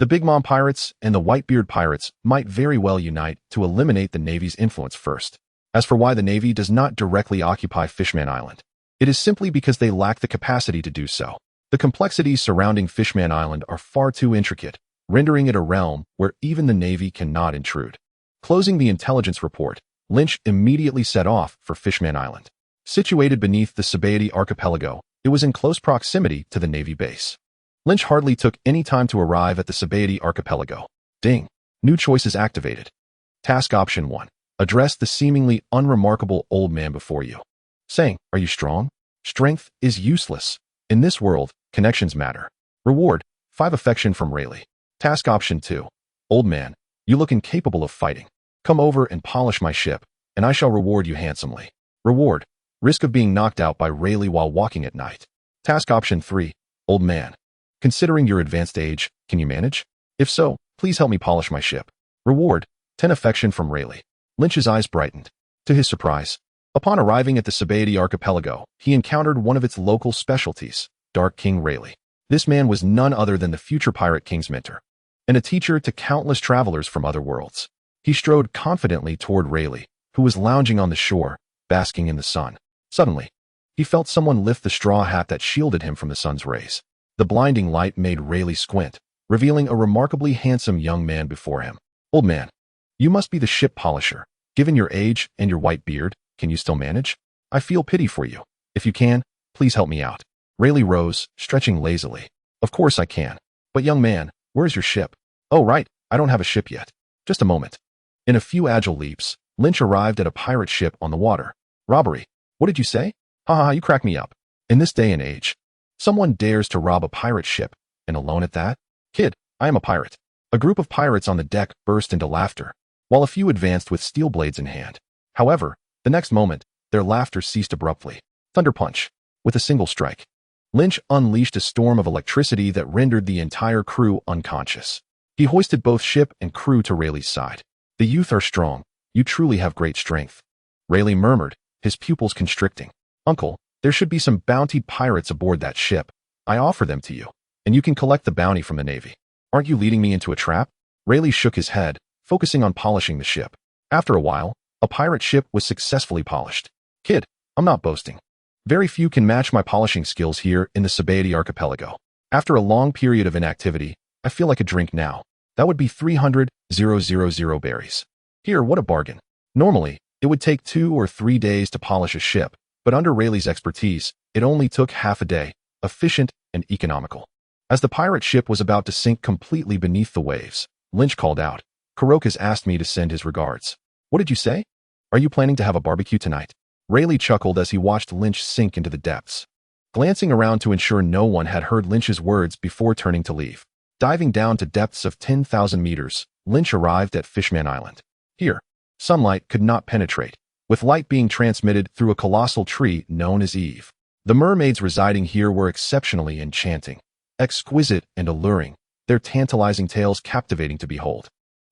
The Big Mom Pirates and the Whitebeard Pirates might very well unite to eliminate the Navy's influence first. As for why the Navy does not directly occupy Fishman Island, it is simply because they lack the capacity to do so. The complexities surrounding Fishman Island are far too intricate, rendering it a realm where even the Navy cannot intrude. Closing the intelligence report, Lynch immediately set off for Fishman Island. Situated beneath the Sabaody archipelago, it was in close proximity to the Navy base. Lynch hardly took any time to arrive at the Sabaody archipelago. Ding! New choices activated. Task Option 1. Address the seemingly unremarkable old man before you, saying, "Are you strong?" Strength is useless. In this world, connections matter. Reward: 5 affection from Rayleigh. Task Option 2. Old man, you look incapable of fighting. Come over and polish my ship, and I shall reward you handsomely. Reward: risk of being knocked out by Rayleigh while walking at night. Task Option 3. Old man, considering your advanced age, can you manage? If so, please help me polish my ship. Reward: 10 affection from Rayleigh. Lynch's eyes brightened. To his surprise, upon arriving at the Sabaody archipelago, he encountered one of its local specialties, Dark King Rayleigh. This man was none other than the future Pirate King's mentor, and a teacher to countless travelers from other worlds. He strode confidently toward Rayleigh, who was lounging on the shore, basking in the sun. Suddenly, he felt someone lift the straw hat that shielded him from the sun's rays. The blinding light made Rayleigh squint, revealing a remarkably handsome young man before him. Old man, you must be the ship polisher. Given your age and your white beard, can you still manage? I feel pity for you. If you can, please help me out. Rayleigh rose, stretching lazily. Of course I can. But young man, where's your ship? Oh right, I don't have a ship yet. Just a moment. In a few agile leaps, Lynch arrived at a pirate ship on the water. Robbery. What did you say? Haha, you crack me up. In this day and age, someone dares to rob a pirate ship, and alone at that? Kid, I am a pirate. A group of pirates on the deck burst into laughter, while a few advanced with steel blades in hand. However, the next moment, their laughter ceased abruptly. Thunder punch. With a single strike, Lynch unleashed a storm of electricity that rendered the entire crew unconscious. He hoisted both ship and crew to Rayleigh's side. The youth are strong. You truly have great strength. Rayleigh murmured, his pupils constricting. Uncle, there should be some bounty pirates aboard that ship. I offer them to you, and you can collect the bounty from the Navy. Aren't you leading me into a trap? Rayleigh shook his head, focusing on polishing the ship. After a while, a pirate ship was successfully polished. Kid, I'm not boasting. Very few can match my polishing skills here in the Sabaody archipelago. After a long period of inactivity, I feel like a drink now. That would be 300,000 berries. Here, what a bargain. Normally, it would take 2 or 3 days to polish a ship, but under Rayleigh's expertise, it only took half a day, efficient and economical. As the pirate ship was about to sink completely beneath the waves, Lynch called out, Kuroka's asked me to send his regards. What did you say? Are you planning to have a barbecue tonight? Rayleigh chuckled as he watched Lynch sink into the depths, glancing around to ensure no one had heard Lynch's words before turning to leave. Diving down to depths of 10,000 meters, Lynch arrived at Fishman Island. Here, sunlight could not penetrate, with light being transmitted through a colossal tree known as Eve. The mermaids residing here were exceptionally enchanting, exquisite and alluring, their tantalizing tales captivating to behold.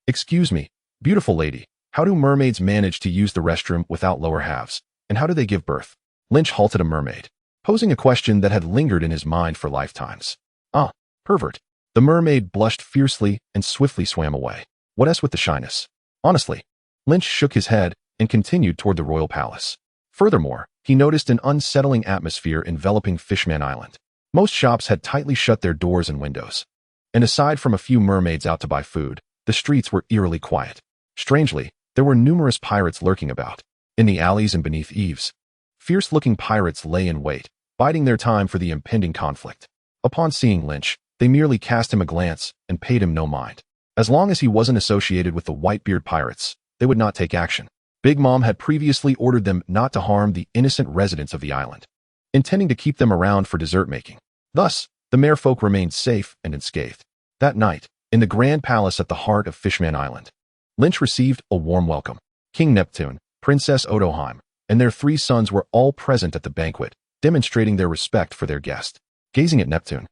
Excuse me, beautiful lady, how do mermaids manage to use the restroom without lower halves, and how do they give birth? Lynch halted a mermaid, posing a question that had lingered in his mind for lifetimes. Ah, pervert. The mermaid blushed fiercely and swiftly swam away. What else with the shyness? Honestly, Lynch shook his head and continued toward the royal palace. Furthermore, he noticed an unsettling atmosphere enveloping Fishman Island. Most shops had tightly shut their doors and windows. And aside from a few mermaids out to buy food, the streets were eerily quiet. Strangely, there were numerous pirates lurking about. In the alleys and beneath eaves, fierce-looking pirates lay in wait, biding their time for the impending conflict. Upon seeing Lynch, they merely cast him a glance and paid him no mind. As long as he wasn't associated with the Whitebeard pirates, they would not take action. Big Mom had previously ordered them not to harm the innocent residents of the island, intending to keep them around for dessert making. Thus, the merfolk remained safe and unscathed. That night, in the grand palace at the heart of Fishman Island, Lynch received a warm welcome. King Neptune, Princess Odoheim, and their 3 sons were all present at the banquet, demonstrating their respect for their guest. Gazing at Neptune,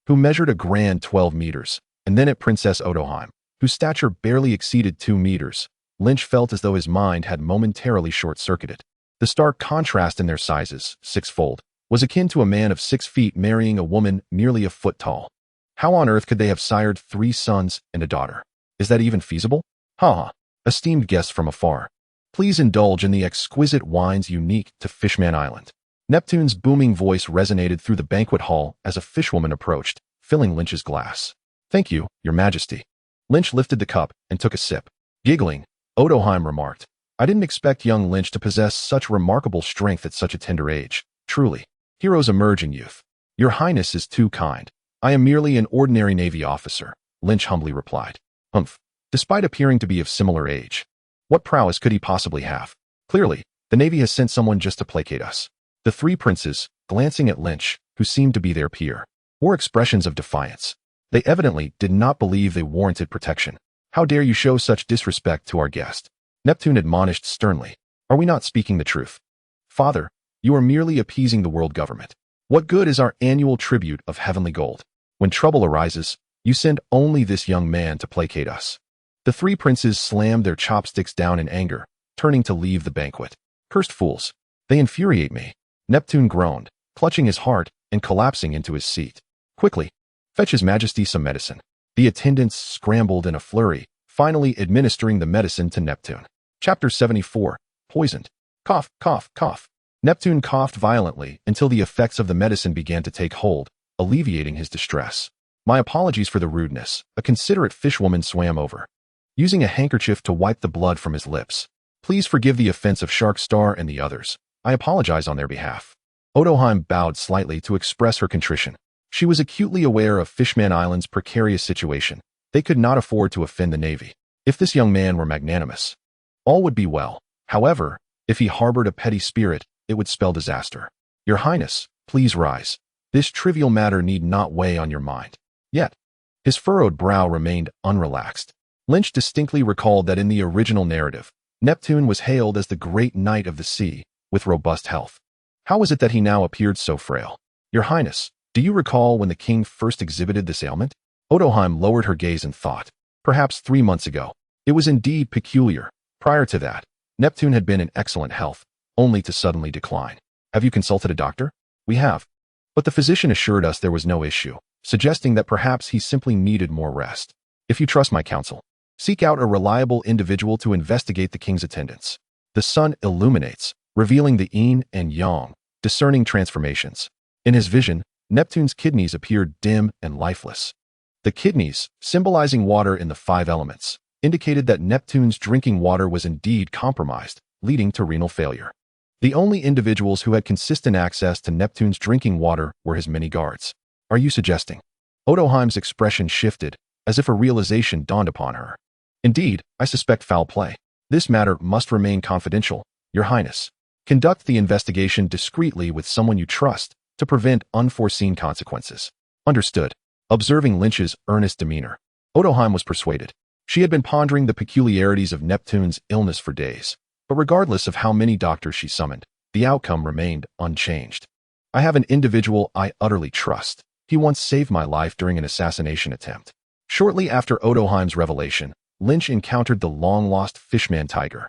who measured a grand 12 meters, and then at Princess Odoheim, whose stature barely exceeded 2 meters, Lynch felt as though his mind had momentarily short-circuited. The stark contrast in their sizes, 6-fold, was akin to a man of 6 feet marrying a woman merely a foot tall. How on earth could they have sired 3 sons and a daughter? Is that even feasible? Ha! Esteemed guests from afar, please indulge in the exquisite wines unique to Fishman Island. Neptune's booming voice resonated through the banquet hall as a fishwoman approached, filling Lynch's glass. Thank you, Your Majesty. Lynch lifted the cup and took a sip. Giggling, Odoheim remarked, I didn't expect young Lynch to possess such remarkable strength at such a tender age. Truly, heroes emerge in youth. Your Highness is too kind. I am merely an ordinary Navy officer, Lynch humbly replied. Humph. Despite appearing to be of similar age, what prowess could he possibly have? Clearly, the Navy has sent someone just to placate us. The 3 princes, glancing at Lynch, who seemed to be their peer, wore expressions of defiance. They evidently did not believe they warranted protection. How dare you show such disrespect to our guest? Neptune admonished sternly. Are we not speaking the truth? Father, you are merely appeasing the world government. What good is our annual tribute of heavenly gold? When trouble arises, you send only this young man to placate us. The 3 princes slammed their chopsticks down in anger, turning to leave the banquet. Cursed fools. They infuriate me. Neptune groaned, clutching his heart and collapsing into his seat. Quickly, fetch His Majesty some medicine. The attendants scrambled in a flurry, finally administering the medicine to Neptune. Chapter 74. Poisoned. Cough, cough, cough. Neptune coughed violently until the effects of the medicine began to take hold, alleviating his distress. My apologies for the rudeness, a considerate fishwoman swam over, using a handkerchief to wipe the blood from his lips. Please forgive the offense of Shark Star and the others. I apologize on their behalf. Odoheim bowed slightly to express her contrition. She was acutely aware of Fishman Island's precarious situation. They could not afford to offend the Navy. If this young man were magnanimous, all would be well. However, if he harbored a petty spirit, it would spell disaster. Your Highness, please rise. This trivial matter need not weigh on your mind. Yet, his furrowed brow remained unrelaxed. Lynch distinctly recalled that in the original narrative, Neptune was hailed as the great knight of the sea, with robust health. How was it that he now appeared so frail? Your Highness, do you recall when the king first exhibited this ailment? Odoheim lowered her gaze and thought. Perhaps 3 months ago. It was indeed peculiar. Prior to that, Neptune had been in excellent health, only to suddenly decline. Have you consulted a doctor? We have. But the physician assured us there was no issue, suggesting that perhaps he simply needed more rest. If you trust my counsel, seek out a reliable individual to investigate the king's attendance. The sun illuminates, revealing the yin and yang, discerning transformations. In his vision, Neptune's kidneys appeared dim and lifeless. The kidneys, symbolizing water in the 5 elements, indicated that Neptune's drinking water was indeed compromised, leading to renal failure. The only individuals who had consistent access to Neptune's drinking water were his many guards. Are you suggesting? Odoheim's expression shifted, as if a realization dawned upon her. Indeed, I suspect foul play. This matter must remain confidential, Your Highness. Conduct the investigation discreetly with someone you trust to prevent unforeseen consequences. Understood. Observing Lynch's earnest demeanor, Odoheim was persuaded. She had been pondering the peculiarities of Neptune's illness for days, but regardless of how many doctors she summoned, the outcome remained unchanged. I have an individual I utterly trust. He once saved my life during an assassination attempt. Shortly after Odoheim's revelation, Lynch encountered the long-lost Fishman Tiger.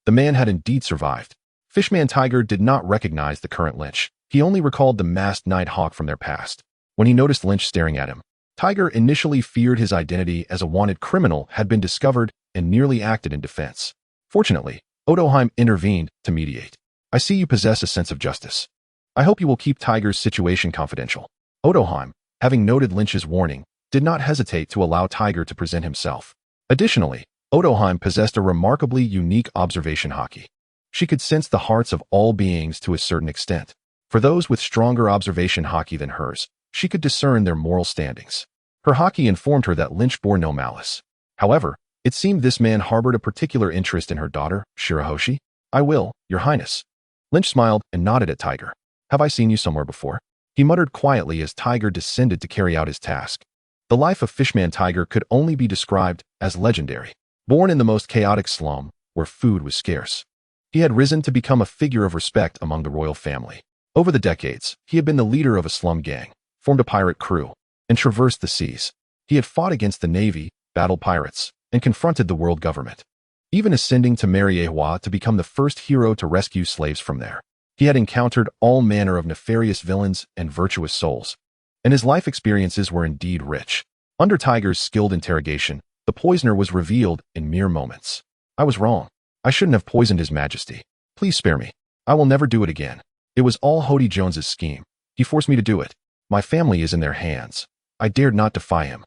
The man had indeed survived. Fishman Tiger did not recognize the current Lynch. He only recalled the masked Night Hawk from their past. When he noticed Lynch staring at him, Tiger initially feared his identity as a wanted criminal had been discovered and nearly acted in defense. Fortunately, Odoheim intervened to mediate. I see you possess a sense of justice. I hope you will keep Tiger's situation confidential. Odoheim, having noted Lynch's warning, did not hesitate to allow Tiger to present himself. Additionally, Odoheim possessed a remarkably unique observation Haki. She could sense the hearts of all beings to a certain extent. For those with stronger observation Haki than hers, she could discern their moral standings. Her Haki informed her that Lynch bore no malice. However, it seemed this man harbored a particular interest in her daughter, Shirahoshi. I will, Your Highness. Lynch smiled and nodded at Tiger. Have I seen you somewhere before? He muttered quietly as Tiger descended to carry out his task. The life of Fishman Tiger could only be described as legendary. Born in the most chaotic slum, where food was scarce, he had risen to become a figure of respect among the royal family. Over the decades, he had been the leader of a slum gang, formed a pirate crew, and traversed the seas. He had fought against the Navy, battled pirates, and confronted the world government, even ascending to Mariewa to become the first hero to rescue slaves from there. He had encountered all manner of nefarious villains and virtuous souls, and his life experiences were indeed rich. Under Tiger's skilled interrogation, the poisoner was revealed in mere moments. I was wrong. I shouldn't have poisoned His Majesty. Please spare me. I will never do it again. It was all Hody Jones's scheme. He forced me to do it. My family is in their hands. I dared not defy him.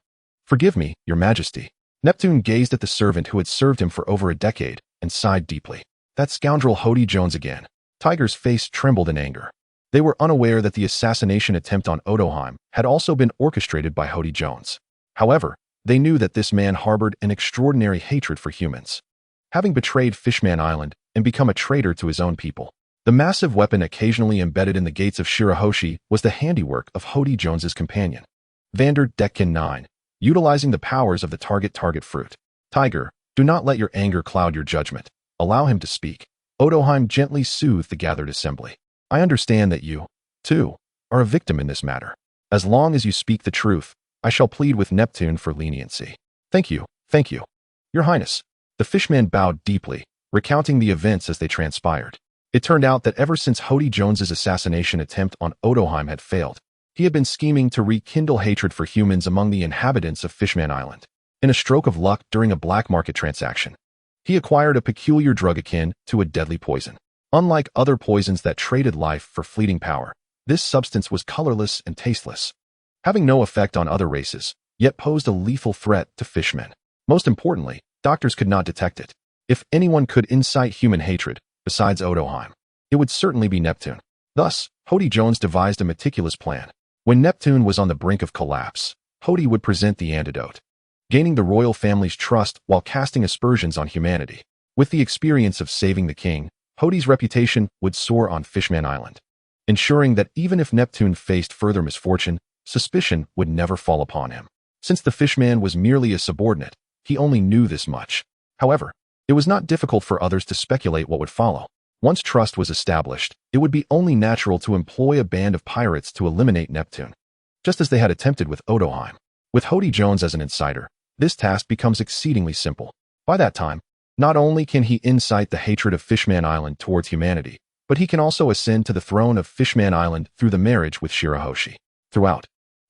Forgive me, Your Majesty. Neptune gazed at the servant who had served him for over a decade and sighed deeply. That scoundrel Hody Jones again. Tiger's face trembled in anger. They were unaware that the assassination attempt on Odoheim had also been orchestrated by Hody Jones. However, they knew that this man harbored an extraordinary hatred for humans. Having betrayed Fishman Island and become a traitor to his own people, the massive weapon occasionally embedded in the gates of Shirahoshi was the handiwork of Hody Jones's companion, Vander Decken 9, utilizing the powers of the target fruit. Tiger, do not let your anger cloud your judgment. Allow him to speak. Odoheim gently soothed the gathered assembly. I understand that you, too, are a victim in this matter. As long as you speak the truth, I shall plead with Neptune for leniency. Thank you, Your Highness. The fishman bowed deeply, recounting the events as they transpired. It turned out that ever since Hody Jones's assassination attempt on Odoheim had failed, he had been scheming to rekindle hatred for humans among the inhabitants of Fishman Island. In a stroke of luck during a black market transaction, he acquired a peculiar drug akin to a deadly poison. Unlike other poisons that traded life for fleeting power, this substance was colorless and tasteless. having no effect on other races, yet posed a lethal threat to fishmen. Most importantly, doctors could not detect it. If anyone could incite human hatred, besides Odoheim, it would certainly be Neptune. Thus, Hody Jones devised a meticulous plan. When Neptune was on the brink of collapse, Hody would present the antidote, gaining the royal family's trust while casting aspersions on humanity. With the experience of saving the king, Hody's reputation would soar on Fishman Island, ensuring that even if Neptune faced further misfortune, suspicion would never fall upon him. Since the fishman was merely a subordinate, he only knew this much. However, it was not difficult for others to speculate what would follow. Once trust was established, it would be only natural to employ a band of pirates to eliminate Neptune, just as they had attempted with Odoheim. With Hody Jones as an insider, this task becomes exceedingly simple. By that time, not only can he incite the hatred of Fishman Island towards humanity, but he can also ascend to the throne of Fishman Island through the marriage with Shirahoshi. Throughout,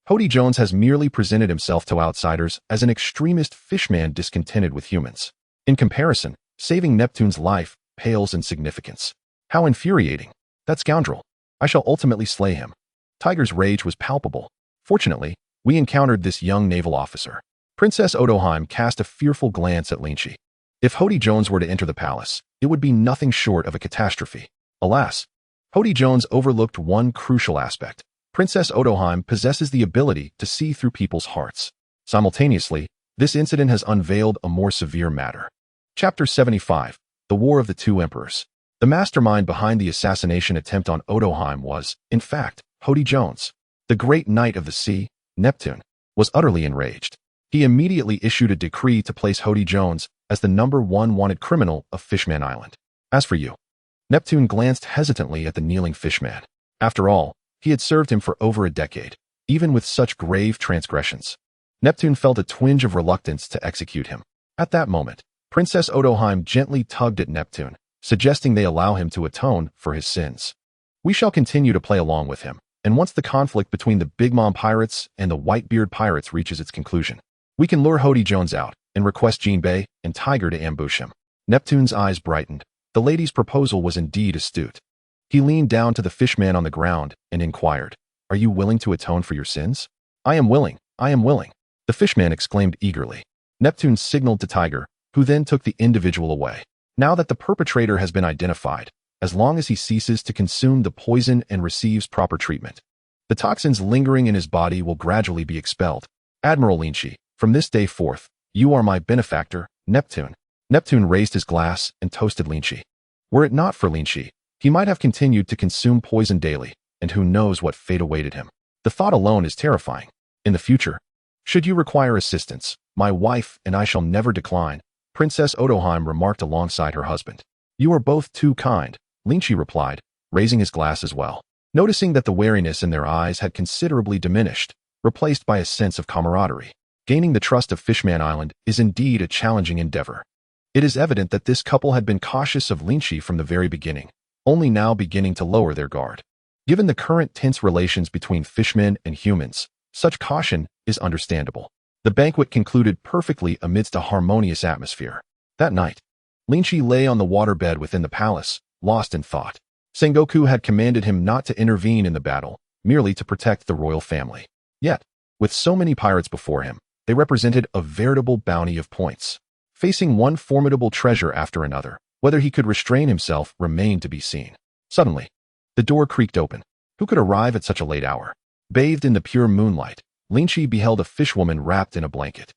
Hody Jones has merely presented himself to outsiders as an extremist fishman discontented with humans. In comparison, saving Neptune's life pales in significance. How infuriating! That scoundrel! I shall ultimately slay him. Tiger's rage was palpable. Fortunately, we encountered this young naval officer. Princess Odoheim cast a fearful glance at Lynch. If Hody Jones were to enter the palace, it would be nothing short of a catastrophe. Alas, Hody Jones overlooked one crucial aspect. Princess Odoheim possesses the ability to see through people's hearts. Simultaneously, this incident has unveiled a more severe matter. Chapter 75. The War of the Two Emperors. The mastermind behind the assassination attempt on Odoheim was, in fact, Hody Jones. The great knight of the sea, Neptune, was utterly enraged. He immediately issued a decree to place Hody Jones as the #1 wanted criminal of Fishman Island. As for you, Neptune glanced hesitantly at the kneeling fishman. After all, he had served him for over a decade, even with such grave transgressions. Neptune felt a twinge of reluctance to execute him. At that moment, Princess Odoheim gently tugged at Neptune, suggesting they allow him to atone for his sins. We shall continue to play along with him, and once the conflict between the Big Mom pirates and the Whitebeard pirates reaches its conclusion, we can lure Hody Jones out and request Jinbei and Tiger to ambush him. Neptune's eyes brightened. The lady's proposal was indeed astute. He leaned down to the fishman on the ground and inquired, "Are you willing to atone for your sins?" "I am willing, I am willing," the fishman exclaimed eagerly. Neptune signaled to Tiger, who then took the individual away. Now that the perpetrator has been identified, as long as he ceases to consume the poison and receives proper treatment, the toxins lingering in his body will gradually be expelled. Admiral Lynch, from this day forth, you are my benefactor, Neptune. Neptune raised his glass and toasted Lynch. Were it not for Lynch, he might have continued to consume poison daily, and who knows what fate awaited him. The thought alone is terrifying. In the future, should you require assistance, my wife and I shall never decline, Princess Odoheim remarked alongside her husband. You are both too kind, Lynch replied, raising his glass as well. Noticing that the wariness in their eyes had considerably diminished, replaced by a sense of camaraderie. Gaining the trust of Fishman Island is indeed a challenging endeavor. It is evident that this couple had been cautious of Lynch from the very beginning, only now beginning to lower their guard. Given the current tense relations between fishmen and humans, such caution is understandable. The banquet concluded perfectly amidst a harmonious atmosphere. That night, Lynch lay on the waterbed within the palace, lost in thought. Sengoku had commanded him not to intervene in the battle, merely to protect the royal family. Yet, with so many pirates before him, they represented a veritable bounty of points. Facing one formidable treasure after another, whether he could restrain himself remained to be seen. Suddenly, the door creaked open. Who could arrive at such a late hour? Bathed in the pure moonlight, Lynch beheld a fishwoman wrapped in a blanket.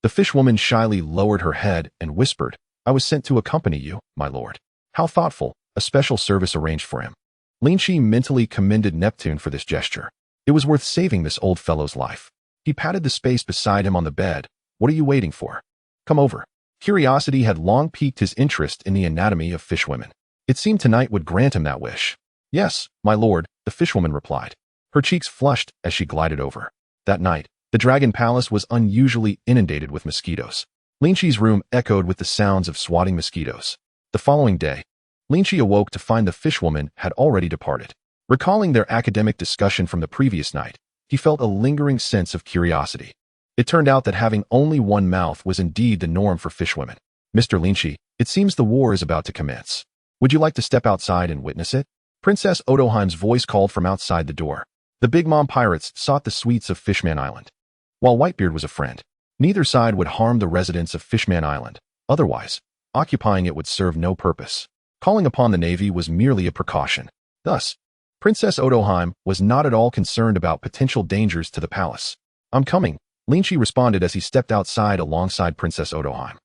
The fishwoman shyly lowered her head and whispered, I was sent to accompany you, my lord. How thoughtful, a special service arranged for him. Lynch mentally commended Neptune for this gesture. It was worth saving this old fellow's life. He patted the space beside him on the bed. What are you waiting for? Come over. Curiosity had long piqued his interest in the anatomy of fishwomen. It seemed tonight would grant him that wish. Yes, my lord, the fishwoman replied. Her cheeks flushed as she glided over. That night, the Dragon Palace was unusually inundated with mosquitoes. Lynch's room echoed with the sounds of swatting mosquitoes. The following day, Lynch awoke to find the fishwoman had already departed. Recalling their academic discussion from the previous night, he felt a lingering sense of curiosity. It turned out that having only one mouth was indeed the norm for fishwomen. Mr. Lynch, it seems the war is about to commence. Would you like to step outside and witness it? Princess Odoheim's voice called from outside the door. The Big Mom pirates sought the sweets of Fishman Island, while Whitebeard was a friend. Neither side would harm the residents of Fishman Island. Otherwise, occupying it would serve no purpose. Calling upon the Navy was merely a precaution. Thus, Princess Odoheim was not at all concerned about potential dangers to the palace. "I'm coming," Lynch responded as he stepped outside alongside Princess Odoheim.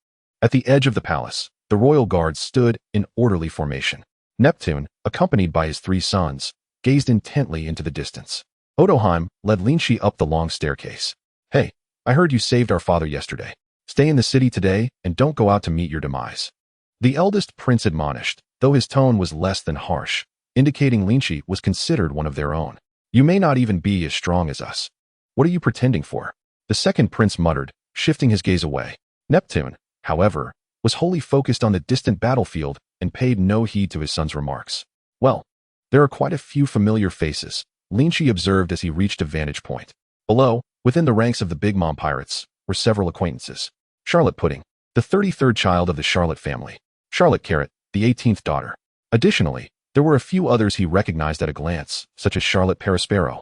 At the edge of the palace, the royal guards stood in orderly formation. Neptune, accompanied by his 3 sons, gazed intently into the distance. Odoheim led Lynch up the long staircase. "Hey, I heard you saved our father yesterday. Stay in the city today and don't go out to meet your demise." The eldest prince admonished, though his tone was less than harsh, indicating Lynch was considered one of their own. "You may not even be as strong as us. What are you pretending for?" The second prince muttered, shifting his gaze away. Neptune, however, was wholly focused on the distant battlefield and paid no heed to his son's remarks. "Well, there are quite a few familiar faces," Lynch observed as he reached a vantage point. Below, within the ranks of the Big Mom pirates, were several acquaintances. Charlotte Pudding, the 33rd child of the Charlotte family. Charlotte Carrot, the 18th daughter. Additionally, there were a few others he recognized at a glance, such as Charlotte Perispero,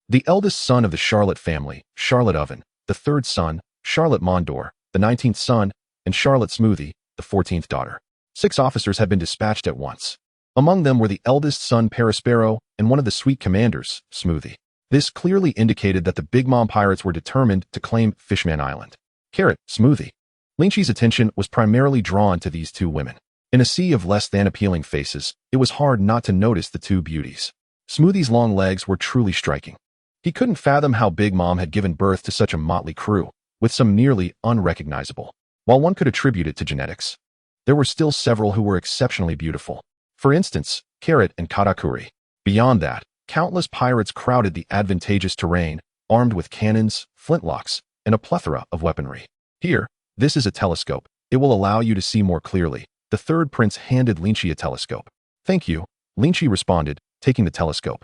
the eldest son of the Charlotte family, Charlotte Oven, the 3rd son, Charlotte Mondor, the 19th son, and Charlotte Smoothie, the 14th daughter. 6 officers had been dispatched at once. Among them were the eldest son Perispero and one of the suite commanders, Smoothie. This clearly indicated that the Big Mom pirates were determined to claim Fishman Island. Carrot, Smoothie. Lynch's attention was primarily drawn to these 2 women. In a sea of less than appealing faces, it was hard not to notice the 2 beauties. Smoothie's long legs were truly striking. He couldn't fathom how Big Mom had given birth to such a motley crew, with some nearly unrecognizable. While one could attribute it to genetics, there were still several who were exceptionally beautiful. For instance, Carrot and Katakuri. Beyond that, countless pirates crowded the advantageous terrain, armed with cannons, flintlocks, and a plethora of weaponry. "Here, this is a telescope. It will allow you to see more clearly." The 3rd prince handed Lynch a telescope. "Thank you," Lynch responded, taking the telescope.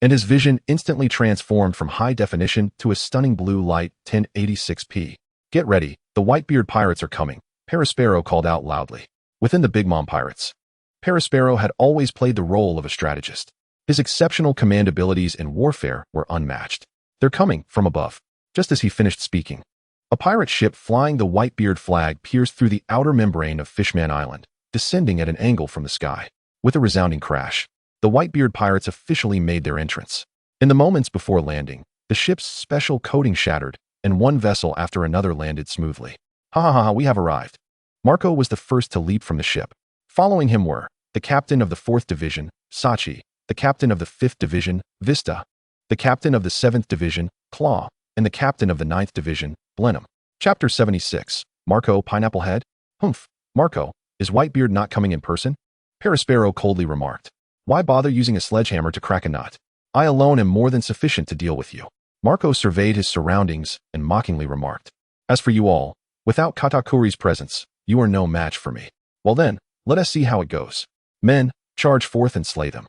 And his vision instantly transformed from high definition to a stunning blue light 1086p. "Get ready, the Whitebeard pirates are coming," Perispero called out loudly. Within the Big Mom pirates, Perispero had always played the role of a strategist. His exceptional command abilities in warfare were unmatched. "They're coming from above." Just as he finished speaking, a pirate ship flying the Whitebeard flag pierced through the outer membrane of Fishman Island, descending at an angle from the sky. With a resounding crash, the Whitebeard pirates officially made their entrance. In the moments before landing, the ship's special coating shattered, and one vessel after another landed smoothly. "Ha ha ha, we have arrived." Marco was the first to leap from the ship. Following him were the captain of the 4th Division, Sachi, the captain of the 5th Division, Vista, the captain of the 7th Division, Claw, and the captain of the 9th Division, Blenheim. Chapter 76. Marco Pineapple Head? "Humph, Marco, is Whitebeard not coming in person?" Perispero coldly remarked. "Why bother using a sledgehammer to crack a nut? I alone am more than sufficient to deal with you." Marco surveyed his surroundings and mockingly remarked, "As for you all, without Katakuri's presence, you are no match for me. Well then, let us see how it goes. Men, charge forth and slay them."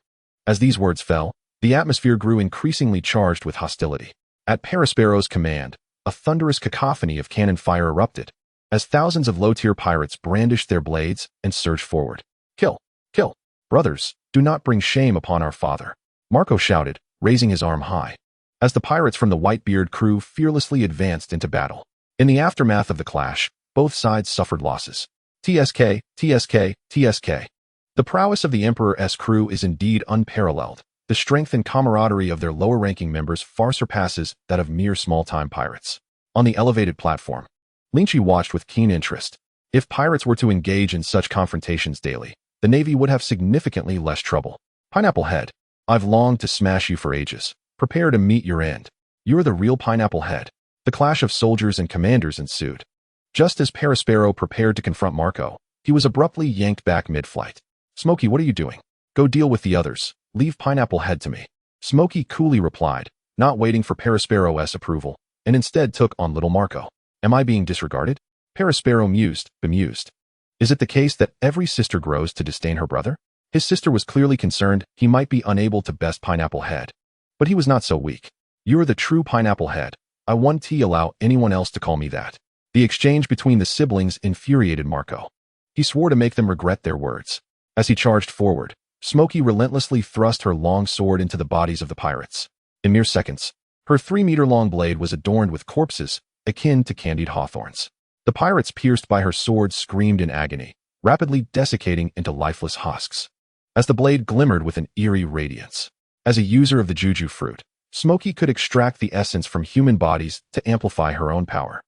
As these words fell, the atmosphere grew increasingly charged with hostility. At Perispero's command, a thunderous cacophony of cannon fire erupted, as thousands of low-tier pirates brandished their blades and surged forward. "Kill! Kill! Brothers, do not bring shame upon our father," Marco shouted, raising his arm high, as the pirates from the Whitebeard crew fearlessly advanced into battle. In the aftermath of the clash, both sides suffered losses. TSK, TSK, TSK. The prowess of the Emperor's crew is indeed unparalleled. The strength and camaraderie of their lower-ranking members far surpasses that of mere small-time pirates. On the elevated platform, Lynch watched with keen interest. If pirates were to engage in such confrontations daily, the Navy would have significantly less trouble. "Pineapple Head, I've longed to smash you for ages. Prepare to meet your end. You're the real Pineapple Head." The clash of soldiers and commanders ensued. Just as Perispero prepared to confront Marco, he was abruptly yanked back mid-flight. "Smokey, what are you doing? Go deal with the others. Leave Pineapple Head to me." Smokey coolly replied, not waiting for Perispero's approval, and instead took on little Marco. "Am I being disregarded?" Perispero mused, bemused. Is it the case that every sister grows to disdain her brother? His sister was clearly concerned he might be unable to best Pineapple Head. But he was not so weak. "You're the true Pineapple Head. I won't allow anyone else to call me that." The exchange between the siblings infuriated Marco. He swore to make them regret their words. As he charged forward, Smokey relentlessly thrust her long sword into the bodies of the pirates. In mere seconds, her 3-meter-long blade was adorned with corpses akin to candied hawthorns. The pirates pierced by her sword screamed in agony, rapidly desiccating into lifeless husks, as the blade glimmered with an eerie radiance. As a user of the juju fruit, Smokey could extract the essence from human bodies to amplify her own power.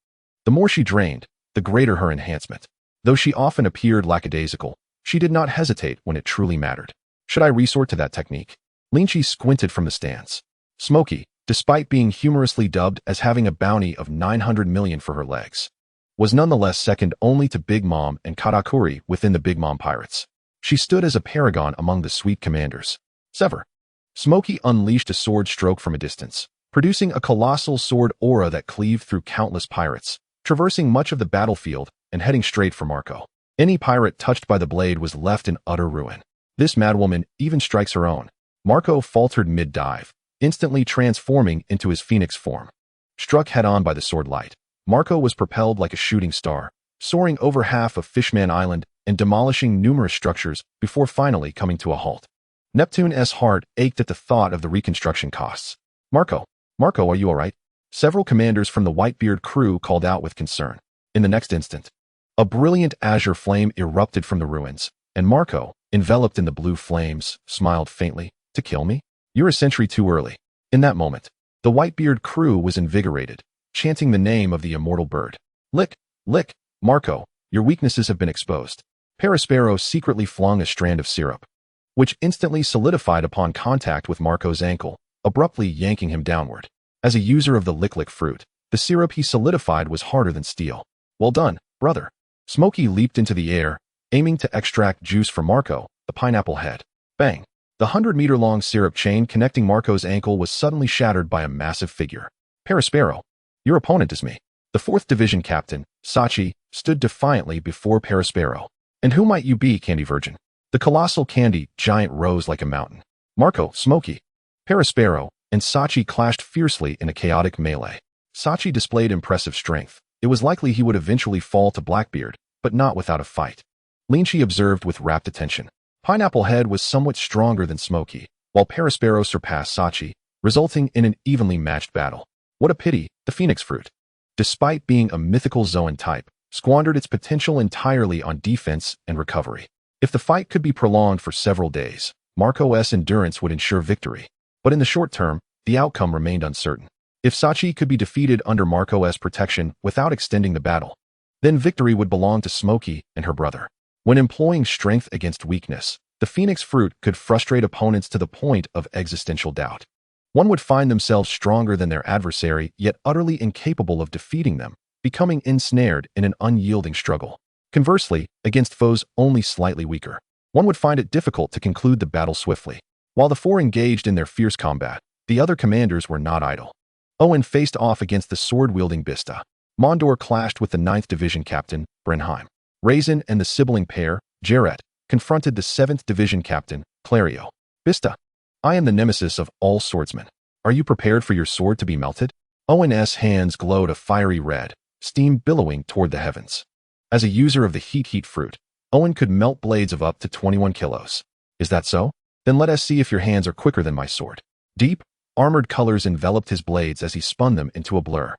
The more she drained, the greater her enhancement. Though she often appeared lackadaisical, she did not hesitate when it truly mattered. Should I resort to that technique? Lynch squinted from the stands. Smokey, despite being humorously dubbed as having a bounty of 900 million for her legs, was nonetheless second only to Big Mom and Katakuri within the Big Mom pirates. She stood as a paragon among the sweet commanders. Sever. Smokey unleashed a sword stroke from a distance, producing a colossal sword aura that cleaved through countless pirates, traversing much of the battlefield and heading straight for Marco. Any pirate touched by the blade was left in utter ruin. This madwoman even strikes her own. Marco faltered mid-dive, instantly transforming into his phoenix form. Struck head-on by the sword light, Marco was propelled like a shooting star, soaring over half of Fishman Island and demolishing numerous structures before finally coming to a halt. Neptune's heart ached at the thought of the reconstruction costs. Marco, are you all right? Several commanders from the Whitebeard crew called out with concern. In the next instant, a brilliant azure flame erupted from the ruins, and Marco, enveloped in the blue flames, smiled faintly. To kill me? You're a century too early. In that moment, the Whitebeard crew was invigorated, chanting the name of the immortal bird. Lick, Marco, your weaknesses have been exposed. Perispero secretly flung a strand of syrup, which instantly solidified upon contact with Marco's ankle, abruptly yanking him downward. As a user of the lick fruit, the syrup he solidified was harder than steel. Well done, brother. Smokey leaped into the air, aiming to extract juice from Marco, the pineapple head. Bang! The 100-meter-long syrup chain connecting Marco's ankle was suddenly shattered by a massive figure. Perispero, your opponent is me. The 4th Division Captain, Sachi, stood defiantly before Perispero. And who might you be, Candy Virgin? The colossal candy giant rose like a mountain. Marco, Smokey, Perispero, and Sachi clashed fiercely in a chaotic melee. Sachi displayed impressive strength. It was likely he would eventually fall to Blackbeard, but not without a fight. Lynch observed with rapt attention. Pineapple Head was somewhat stronger than Smokey, while Perispero surpassed Sachi, resulting in an evenly matched battle. What a pity, the Phoenix Fruit, despite being a mythical Zoan type, squandered its potential entirely on defense and recovery. If the fight could be prolonged for several days, Marco's endurance would ensure victory. But in the short term, the outcome remained uncertain. If Sachi could be defeated under Marco's protection without extending the battle, then victory would belong to Smokey and her brother. When employing strength against weakness, the Phoenix Fruit could frustrate opponents to the point of existential doubt. One would find themselves stronger than their adversary, yet utterly incapable of defeating them, becoming ensnared in an unyielding struggle. Conversely, against foes only slightly weaker, one would find it difficult to conclude the battle swiftly. While the 4 engaged in their fierce combat, the other commanders were not idle. Owen faced off against the sword-wielding Bista. Mondor clashed with the 9th Division Captain, Brenheim. Raisin and the sibling pair, Jarrett, confronted the 7th Division Captain, Clario. Bista, I am the nemesis of all swordsmen. Are you prepared for your sword to be melted? Owen's hands glowed a fiery red, steam billowing toward the heavens. As a user of the heat fruit, Owen could melt blades of up to 21 kilos. Is that so? Then let us see if your hands are quicker than my sword. Deep, armored colors enveloped his blades as he spun them into a blur.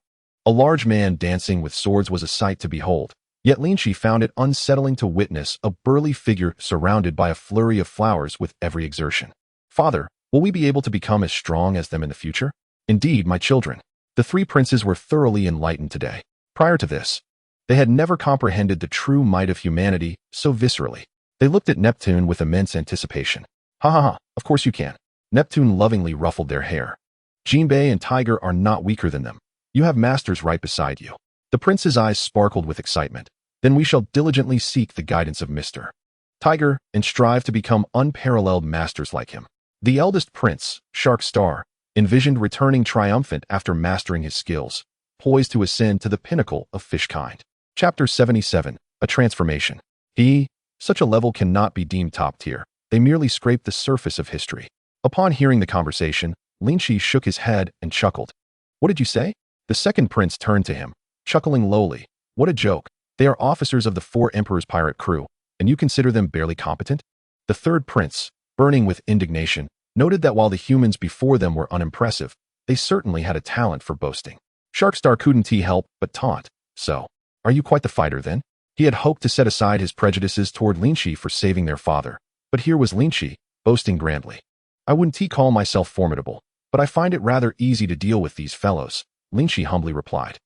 A large man dancing with swords was a sight to behold, yet Lynch found it unsettling to witness a burly figure surrounded by a flurry of flowers with every exertion. Father, will we be able to become as strong as them in the future? Indeed, my children. The 3 princes were thoroughly enlightened today. Prior to this, they had never comprehended the true might of humanity so viscerally. They looked at Neptune with immense anticipation. Ha, of course you can. Neptune lovingly ruffled their hair. Jinbei and Tiger are not weaker than them. You have masters right beside you. The prince's eyes sparkled with excitement. Then we shall diligently seek the guidance of Mr. Tiger and strive to become unparalleled masters like him. The eldest prince, Shark Star, envisioned returning triumphant after mastering his skills, poised to ascend to the pinnacle of fishkind. Chapter 77, A Transformation. Such a level cannot be deemed top tier. They merely scraped the surface of history. Upon hearing the conversation, Lynch shook his head and chuckled. What did you say? The second prince turned to him, chuckling lowly. What a joke. They are officers of the 4 Emperor's pirate crew, and you consider them barely competent? The third prince, burning with indignation, noted that while the humans before them were unimpressive, they certainly had a talent for boasting. Sharkstar couldn't help but taunt. So, are you quite the fighter then? He had hoped to set aside his prejudices toward Lynch for saving their father, but here was Lynch, boasting grandly. I wouldn't call myself formidable, but I find it rather easy to deal with these fellows, Lynch humbly replied.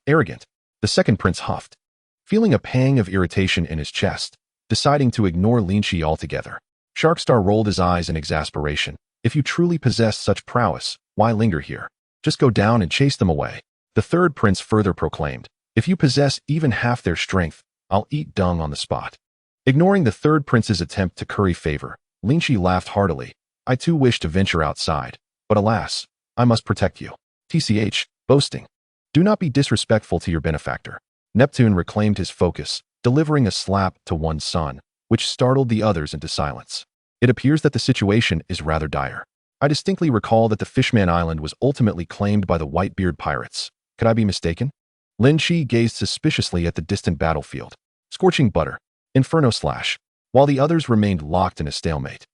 Arrogant. The second prince huffed, feeling a pang of irritation in his chest, deciding to ignore Lynch altogether. Sharkstar rolled his eyes in exasperation. If you truly possess such prowess, why linger here? Just go down and chase them away. The third prince further proclaimed, if you possess even half their strength, I'll eat dung on the spot. Ignoring the third prince's attempt to curry favor, Lynch laughed heartily. I too wish to venture outside, but alas, I must protect you. Boasting. Do not be disrespectful to your benefactor. Neptune reclaimed his focus, delivering a slap to one son, which startled the others into silence. It appears that the situation is rather dire. I distinctly recall that the Fishman Island was ultimately claimed by the Whitebeard pirates. Could I be mistaken? Lynch gazed suspiciously at the distant battlefield. Scorching butter. Inferno slash. While the others remained locked in a stalemate,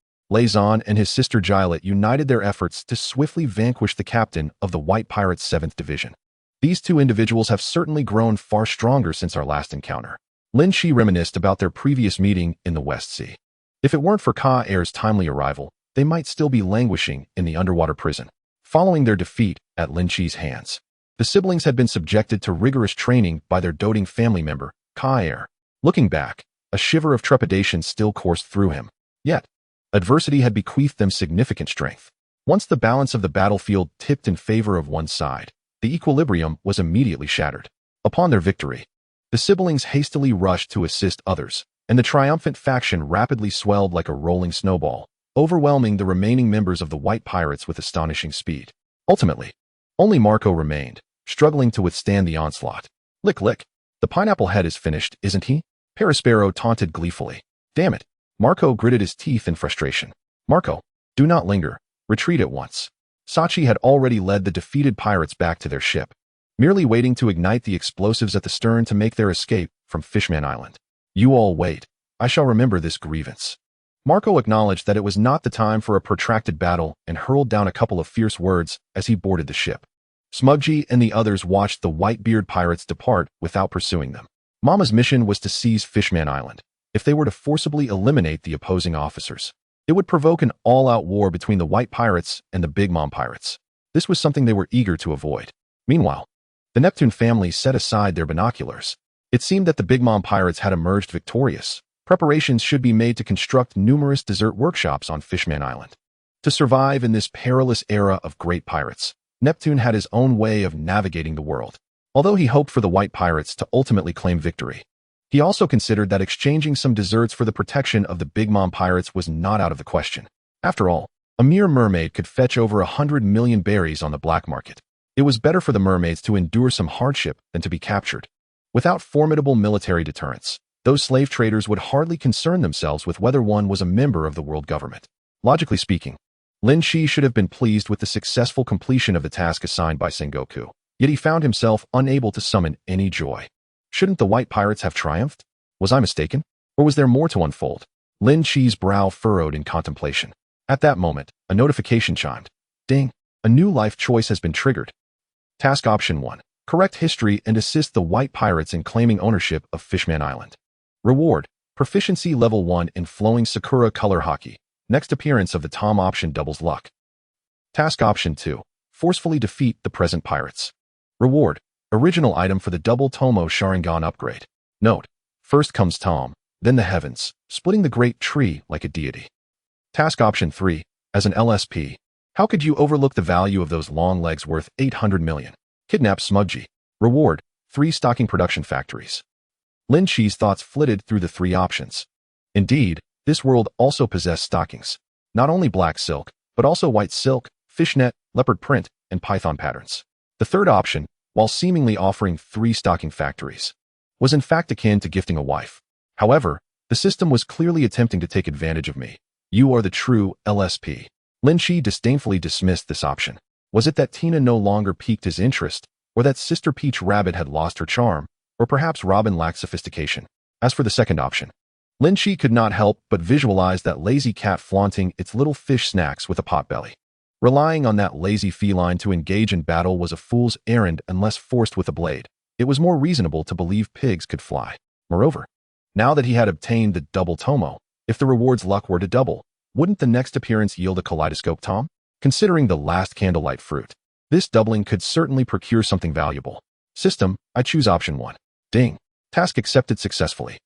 Zoan and his sister Gilet united their efforts to swiftly vanquish the captain of the White Pirates' 7th Division. These two individuals have certainly grown far stronger since our last encounter. Lynch reminisced about their previous meeting in the West Sea. If it weren't for Ka-Air's timely arrival, they might still be languishing in the underwater prison. Following their defeat at Lynch's hands, the siblings had been subjected to rigorous training by their doting family member, Ka-Air. Looking back, a shiver of trepidation still coursed through him. Yet, adversity had bequeathed them significant strength. Once the balance of the battlefield tipped in favor of one side, the equilibrium was immediately shattered. Upon their victory, the siblings hastily rushed to assist others, and the triumphant faction rapidly swelled like a rolling snowball, overwhelming the remaining members of the White Pirates with astonishing speed. Ultimately, only Marco remained, struggling to withstand the onslaught. Lick lick. The pineapple head is finished, isn't he? Perispero taunted gleefully. Damn it. Marco gritted his teeth in frustration. Marco, do not linger. Retreat at once. Sachi had already led the defeated pirates back to their ship, merely waiting to ignite the explosives at the stern to make their escape from Fishman Island. You all wait. I shall remember this grievance. Marco acknowledged that it was not the time for a protracted battle and hurled down a couple of fierce words as he boarded the ship. Smudgy and the others watched the Whitebeard pirates depart without pursuing them. Mama's mission was to seize Fishman Island. If they were to forcibly eliminate the opposing officers, it would provoke an all-out war between the White Pirates and the Big Mom Pirates. This was something they were eager to avoid. Meanwhile, the Neptune family set aside their binoculars. It seemed that the Big Mom Pirates had emerged victorious. Preparations should be made to construct numerous desert workshops on Fishman Island. To survive in this perilous era of great pirates, Neptune had his own way of navigating the world. Although he hoped for the White Pirates to ultimately claim victory, he also considered that exchanging some desserts for the protection of the Big Mom Pirates was not out of the question. After all, a mere mermaid could fetch over 100 million berries on the black market. It was better for the mermaids to endure some hardship than to be captured. Without formidable military deterrence, those slave traders would hardly concern themselves with whether one was a member of the world government. Logically speaking, Lynch should have been pleased with the successful completion of the task assigned by Sengoku, yet he found himself unable to summon any joy. Shouldn't the White Pirates have triumphed? Was I mistaken? Or was there more to unfold? Lynch's brow furrowed in contemplation. At that moment, a notification chimed. Ding! A new life choice has been triggered. Task Option 1. Correct history and assist the White Pirates in claiming ownership of Fishman Island. Reward. Proficiency Level 1 in Flowing Sakura Color Haki. Next appearance of the Tom option doubles luck. Task Option 2. Forcefully defeat the present pirates. Reward. Original item for the double Tomo Sharingan upgrade. Note. First comes Tom, then the heavens, splitting the great tree like a deity. Task Option 3. As an LSP. How could you overlook the value of those long legs worth 800 million? Kidnap Smudgy. Reward. 3 stocking production factories. Lynch's thoughts flitted through the 3 options. Indeed, this world also possessed stockings. Not only black silk, but also white silk, fishnet, leopard print, and python patterns. The third option, while seemingly offering 3 stocking factories, was in fact akin to gifting a wife. However, the system was clearly attempting to take advantage of me. You are the true LSP. Lynch disdainfully dismissed this option. Was it that Tina no longer piqued his interest, or that Sister Peach Rabbit had lost her charm, or perhaps Robin lacked sophistication? As for the second option, Lynch could not help but visualize that lazy cat flaunting its little fish snacks with a potbelly. Relying on that lazy feline to engage in battle was a fool's errand unless forced with a blade. It was more reasonable to believe pigs could fly. Moreover, now that he had obtained the double tomo, if the reward's luck were to double, wouldn't the next appearance yield a kaleidoscope tom? Considering the last Candlelight Fruit, this doubling could certainly procure something valuable. System, I choose option 1. Ding. Task accepted successfully.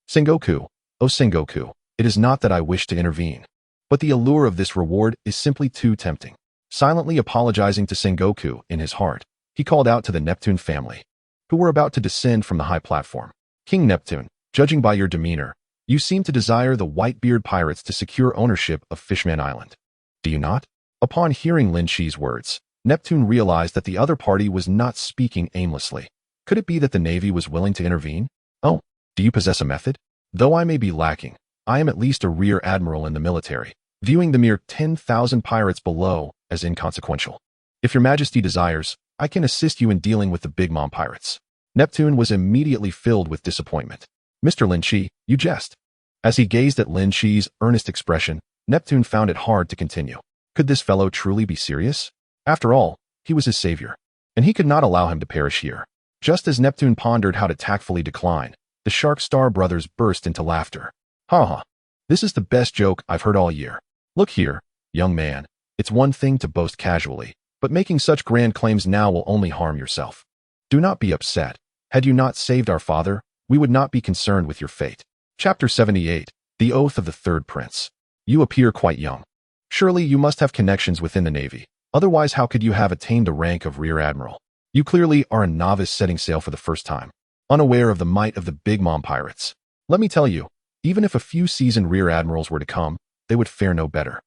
Sengoku, oh Sengoku, it is not that I wish to intervene, but the allure of this reward is simply too tempting. Silently apologizing to Sengoku in his heart, he called out to the Neptune family, who were about to descend from the high platform. King Neptune, judging by your demeanor, you seem to desire the Whitebeard pirates to secure ownership of Fishman Island. Do you not? Upon hearing Lynch's words, Neptune realized that the other party was not speaking aimlessly. Could it be that the Navy was willing to intervene? Oh, do you possess a method? Though I may be lacking, I am at least a rear admiral in the military, viewing the mere 10,000 pirates below as inconsequential. If your majesty desires, I can assist you in dealing with the Big Mom pirates. Neptune was immediately filled with disappointment. Mr. Lynch, you jest. As he gazed at Lynch's earnest expression, Neptune found it hard to continue. Could this fellow truly be serious? After all, he was his savior, and he could not allow him to perish here. Just as Neptune pondered how to tactfully decline, the Shark Star brothers burst into laughter. Ha ha, this is the best joke I've heard all year. Look here, young man, it's one thing to boast casually, but making such grand claims now will only harm yourself. Do not be upset. Had you not saved our father, we would not be concerned with your fate. Chapter 78, The Oath of the Third Prince. You appear quite young. Surely you must have connections within the Navy. Otherwise, how could you have attained the rank of Rear Admiral? You clearly are a novice setting sail for the first time, unaware of the might of the Big Mom pirates. Let me tell you, even if a few seasoned Rear Admirals were to come, they would fare no better.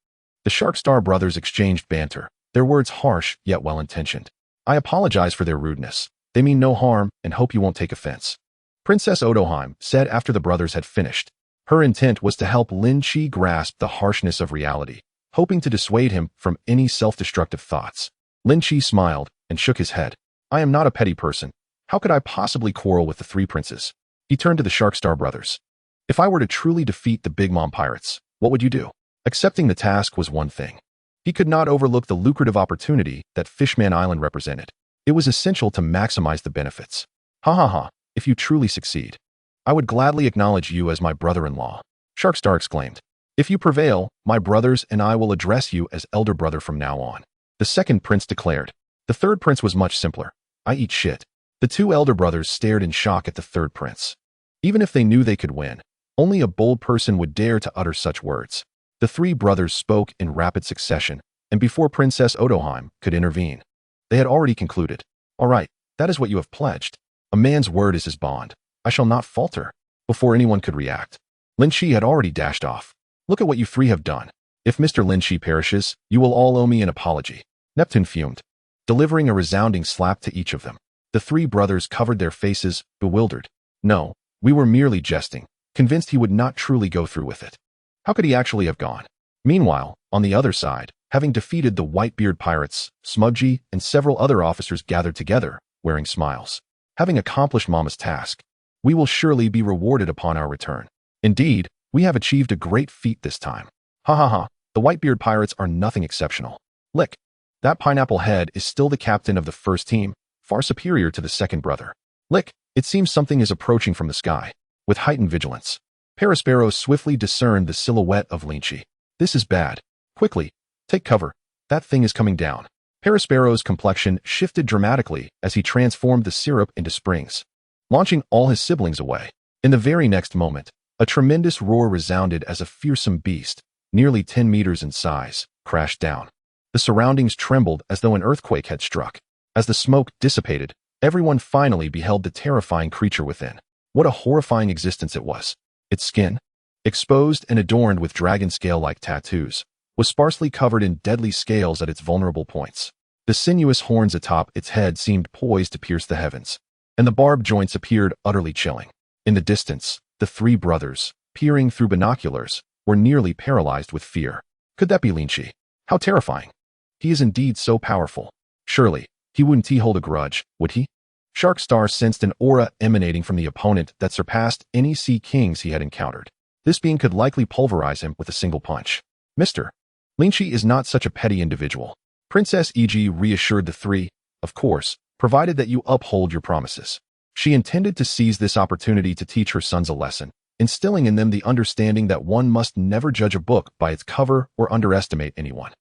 The Shark Star brothers exchanged banter, their words harsh yet well-intentioned. I apologize for their rudeness. They mean no harm and hope you won't take offense. Princess Odoheim said after the brothers had finished. Her intent was to help Lynch grasp the harshness of reality, hoping to dissuade him from any self-destructive thoughts. Lynch smiled and shook his head. I am not a petty person. How could I possibly quarrel with the three princes? He turned to the Shark Star brothers. If I were to truly defeat the Big Mom pirates, what would you do? Accepting the task was one thing. He could not overlook the lucrative opportunity that Fishman Island represented. It was essential to maximize the benefits. Ha ha ha, if you truly succeed, I would gladly acknowledge you as my brother-in-law. Sharkstar exclaimed. If you prevail, my brothers and I will address you as elder brother from now on. The second prince declared. The third prince was much simpler. I eat shit. The two elder brothers stared in shock at the third prince. Even if they knew they could win, only a bold person would dare to utter such words. The three brothers spoke in rapid succession, and before Princess Odoheim could intervene, they had already concluded. All right, that is what you have pledged. A man's word is his bond. I shall not falter. Before anyone could react, Lynch had already dashed off. Look at what you three have done. If Mr. Lynch perishes, you will all owe me an apology. Neptune fumed, delivering a resounding slap to each of them. The three brothers covered their faces, bewildered. No, we were merely jesting, convinced he would not truly go through with it. How could he actually have gone? Meanwhile, on the other side, having defeated the Whitebeard pirates, Smudgy and several other officers gathered together, wearing smiles. Having accomplished Mama's task, we will surely be rewarded upon our return. Indeed, we have achieved a great feat this time. Ha ha ha, the Whitebeard pirates are nothing exceptional. Lick. That pineapple head is still the captain of the first team, far superior to the second brother. Lick, it seems something is approaching from the sky. With heightened vigilance, Parasparrow swiftly discerned the silhouette of Lynch. This is bad. Quickly, take cover. That thing is coming down. Parasparrow's complexion shifted dramatically as he transformed the syrup into springs, launching all his siblings away. In the very next moment, a tremendous roar resounded as a fearsome beast, nearly 10 meters in size, crashed down. The surroundings trembled as though an earthquake had struck. As the smoke dissipated, everyone finally beheld the terrifying creature within. What a horrifying existence it was. Its skin, exposed and adorned with dragon scale-like tattoos, was sparsely covered in deadly scales at its vulnerable points. The sinuous horns atop its head seemed poised to pierce the heavens, and the barbed joints appeared utterly chilling. In the distance, the three brothers, peering through binoculars, were nearly paralyzed with fear. Could that be Lynch? How terrifying. He is indeed so powerful. Surely, he wouldn't hold a grudge, would he? Sharkstar sensed an aura emanating from the opponent that surpassed any sea kings he had encountered. This being could likely pulverize him with a single punch. Mr. Lynch is not such a petty individual. Princess E.G. reassured the three, of course, provided that you uphold your promises. She intended to seize this opportunity to teach her sons a lesson, instilling in them the understanding that one must never judge a book by its cover or underestimate anyone.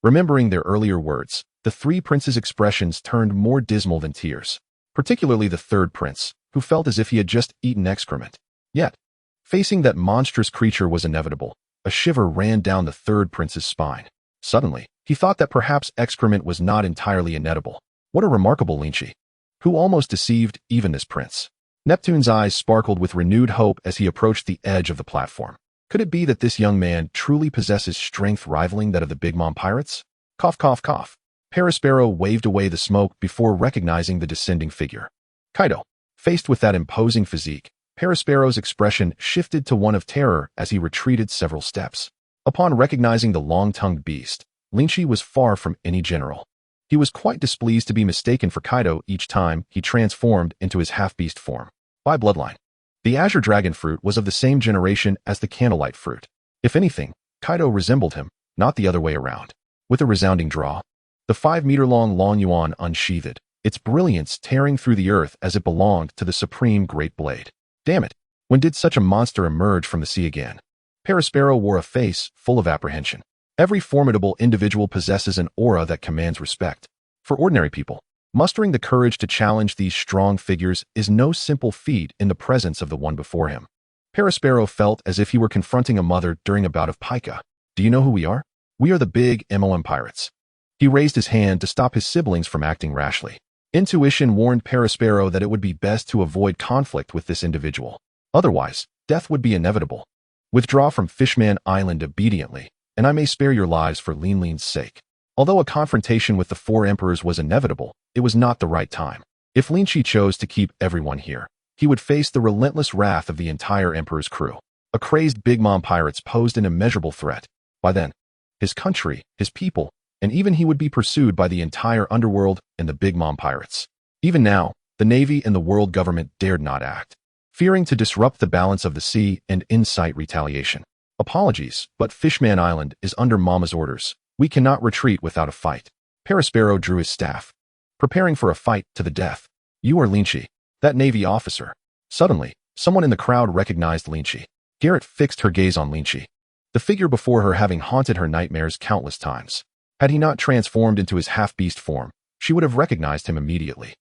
Remembering their earlier words, the three princes' expressions turned more dismal than tears, particularly the third prince, who felt as if he had just eaten excrement. Yet, facing that monstrous creature was inevitable. A shiver ran down the third prince's spine. Suddenly, he thought that perhaps excrement was not entirely inedible. What a remarkable Lynch, who almost deceived even this prince. Neptune's eyes sparkled with renewed hope as he approached the edge of the platform. Could it be that this young man truly possesses strength rivaling that of the Big Mom pirates? Cough, cough, cough. Parasparrow waved away the smoke before recognizing the descending figure. Kaido. Faced with that imposing physique, Parasparrow's expression shifted to one of terror as he retreated several steps. Upon recognizing the long-tongued beast, Lynch was far from any general. He was quite displeased to be mistaken for Kaido each time he transformed into his half-beast form. By bloodline, the Azure Dragon Fruit was of the same generation as the Candlelight Fruit. If anything, Kaido resembled him, not the other way around. With a resounding draw, the 5-meter-long Long Yuan unsheathed, its brilliance tearing through the earth as it belonged to the supreme Great Blade. Damn it, when did such a monster emerge from the sea again? Parasparrow wore a face full of apprehension. Every formidable individual possesses an aura that commands respect. For ordinary people, mustering the courage to challenge these strong figures is no simple feat in the presence of the one before him. Parasparrow felt as if he were confronting a mother during a bout of pica. Do you know who we are? We are the big MOM pirates. He raised his hand to stop his siblings from acting rashly. Intuition warned Parasparrow that it would be best to avoid conflict with this individual. Otherwise, death would be inevitable. Withdraw from Fishman Island obediently, and I may spare your lives for Lin's sake. Although a confrontation with the four emperors was inevitable, it was not the right time. If Lynch chose to keep everyone here, he would face the relentless wrath of the entire emperor's crew. A crazed Big Mom pirates posed an immeasurable threat. By then, his country, his people, and even he would be pursued by the entire underworld and the Big Mom pirates. Even now, the Navy and the world government dared not act, fearing to disrupt the balance of the sea and incite retaliation. Apologies, but Fishman Island is under Mama's orders. We cannot retreat without a fight. Parasparrow drew his staff, preparing for a fight to the death. You are Lynch, that Navy officer. Suddenly, someone in the crowd recognized Lynch. Garrett fixed her gaze on Lynch, the figure before her having haunted her nightmares countless times. Had he not transformed into his half-beast form, she would have recognized him immediately.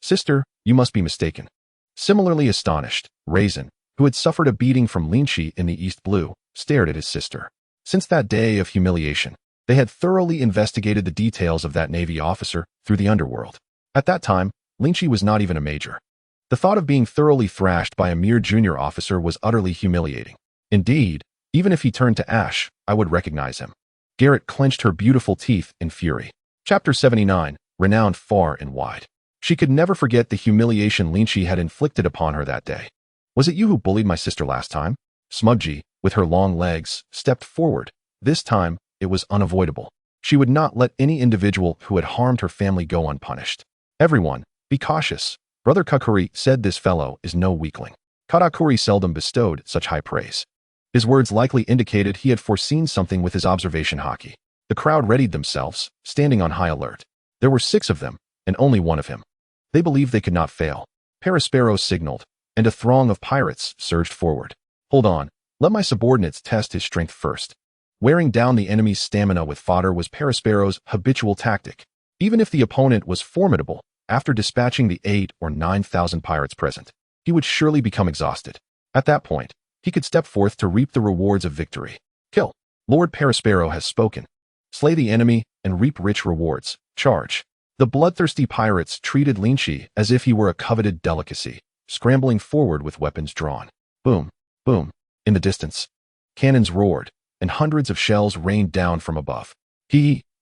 Sister, you must be mistaken. Similarly astonished, Raisin, who had suffered a beating from Lynch in the East Blue, stared at his sister. Since that day of humiliation, they had thoroughly investigated the details of that Navy officer through the underworld. At that time, Lynch was not even a major. The thought of being thoroughly thrashed by a mere junior officer was utterly humiliating. Indeed, even if he turned to ash, I would recognize him. Garrett clenched her beautiful teeth in fury. Chapter 79, renowned far and wide. She could never forget the humiliation Lynch had inflicted upon her that day. Was it you who bullied my sister last time? Smudgy, with her long legs, stepped forward. This time, it was unavoidable. She would not let any individual who had harmed her family go unpunished. Everyone, be cautious. Brother Kakuri said this fellow is no weakling. Katakuri seldom bestowed such high praise. His words likely indicated he had foreseen something with his observation Haki. The crowd readied themselves, standing on high alert. There were 6 of them, and only one of him. They believed they could not fail. Parasparrow signaled, and a throng of pirates surged forward. Hold on, let my subordinates test his strength first. Wearing down the enemy's stamina with fodder was Parasparrow's habitual tactic. Even if the opponent was formidable, after dispatching the 8 or 9,000 pirates present, he would surely become exhausted. At that point, he could step forth to reap the rewards of victory. Kill. Lord Parasparrow has spoken. Slay the enemy and reap rich rewards. Charge. The bloodthirsty pirates treated Lynch as if he were a coveted delicacy, scrambling forward with weapons drawn. Boom, boom. In the distance, cannons roared, and hundreds of shells rained down from above.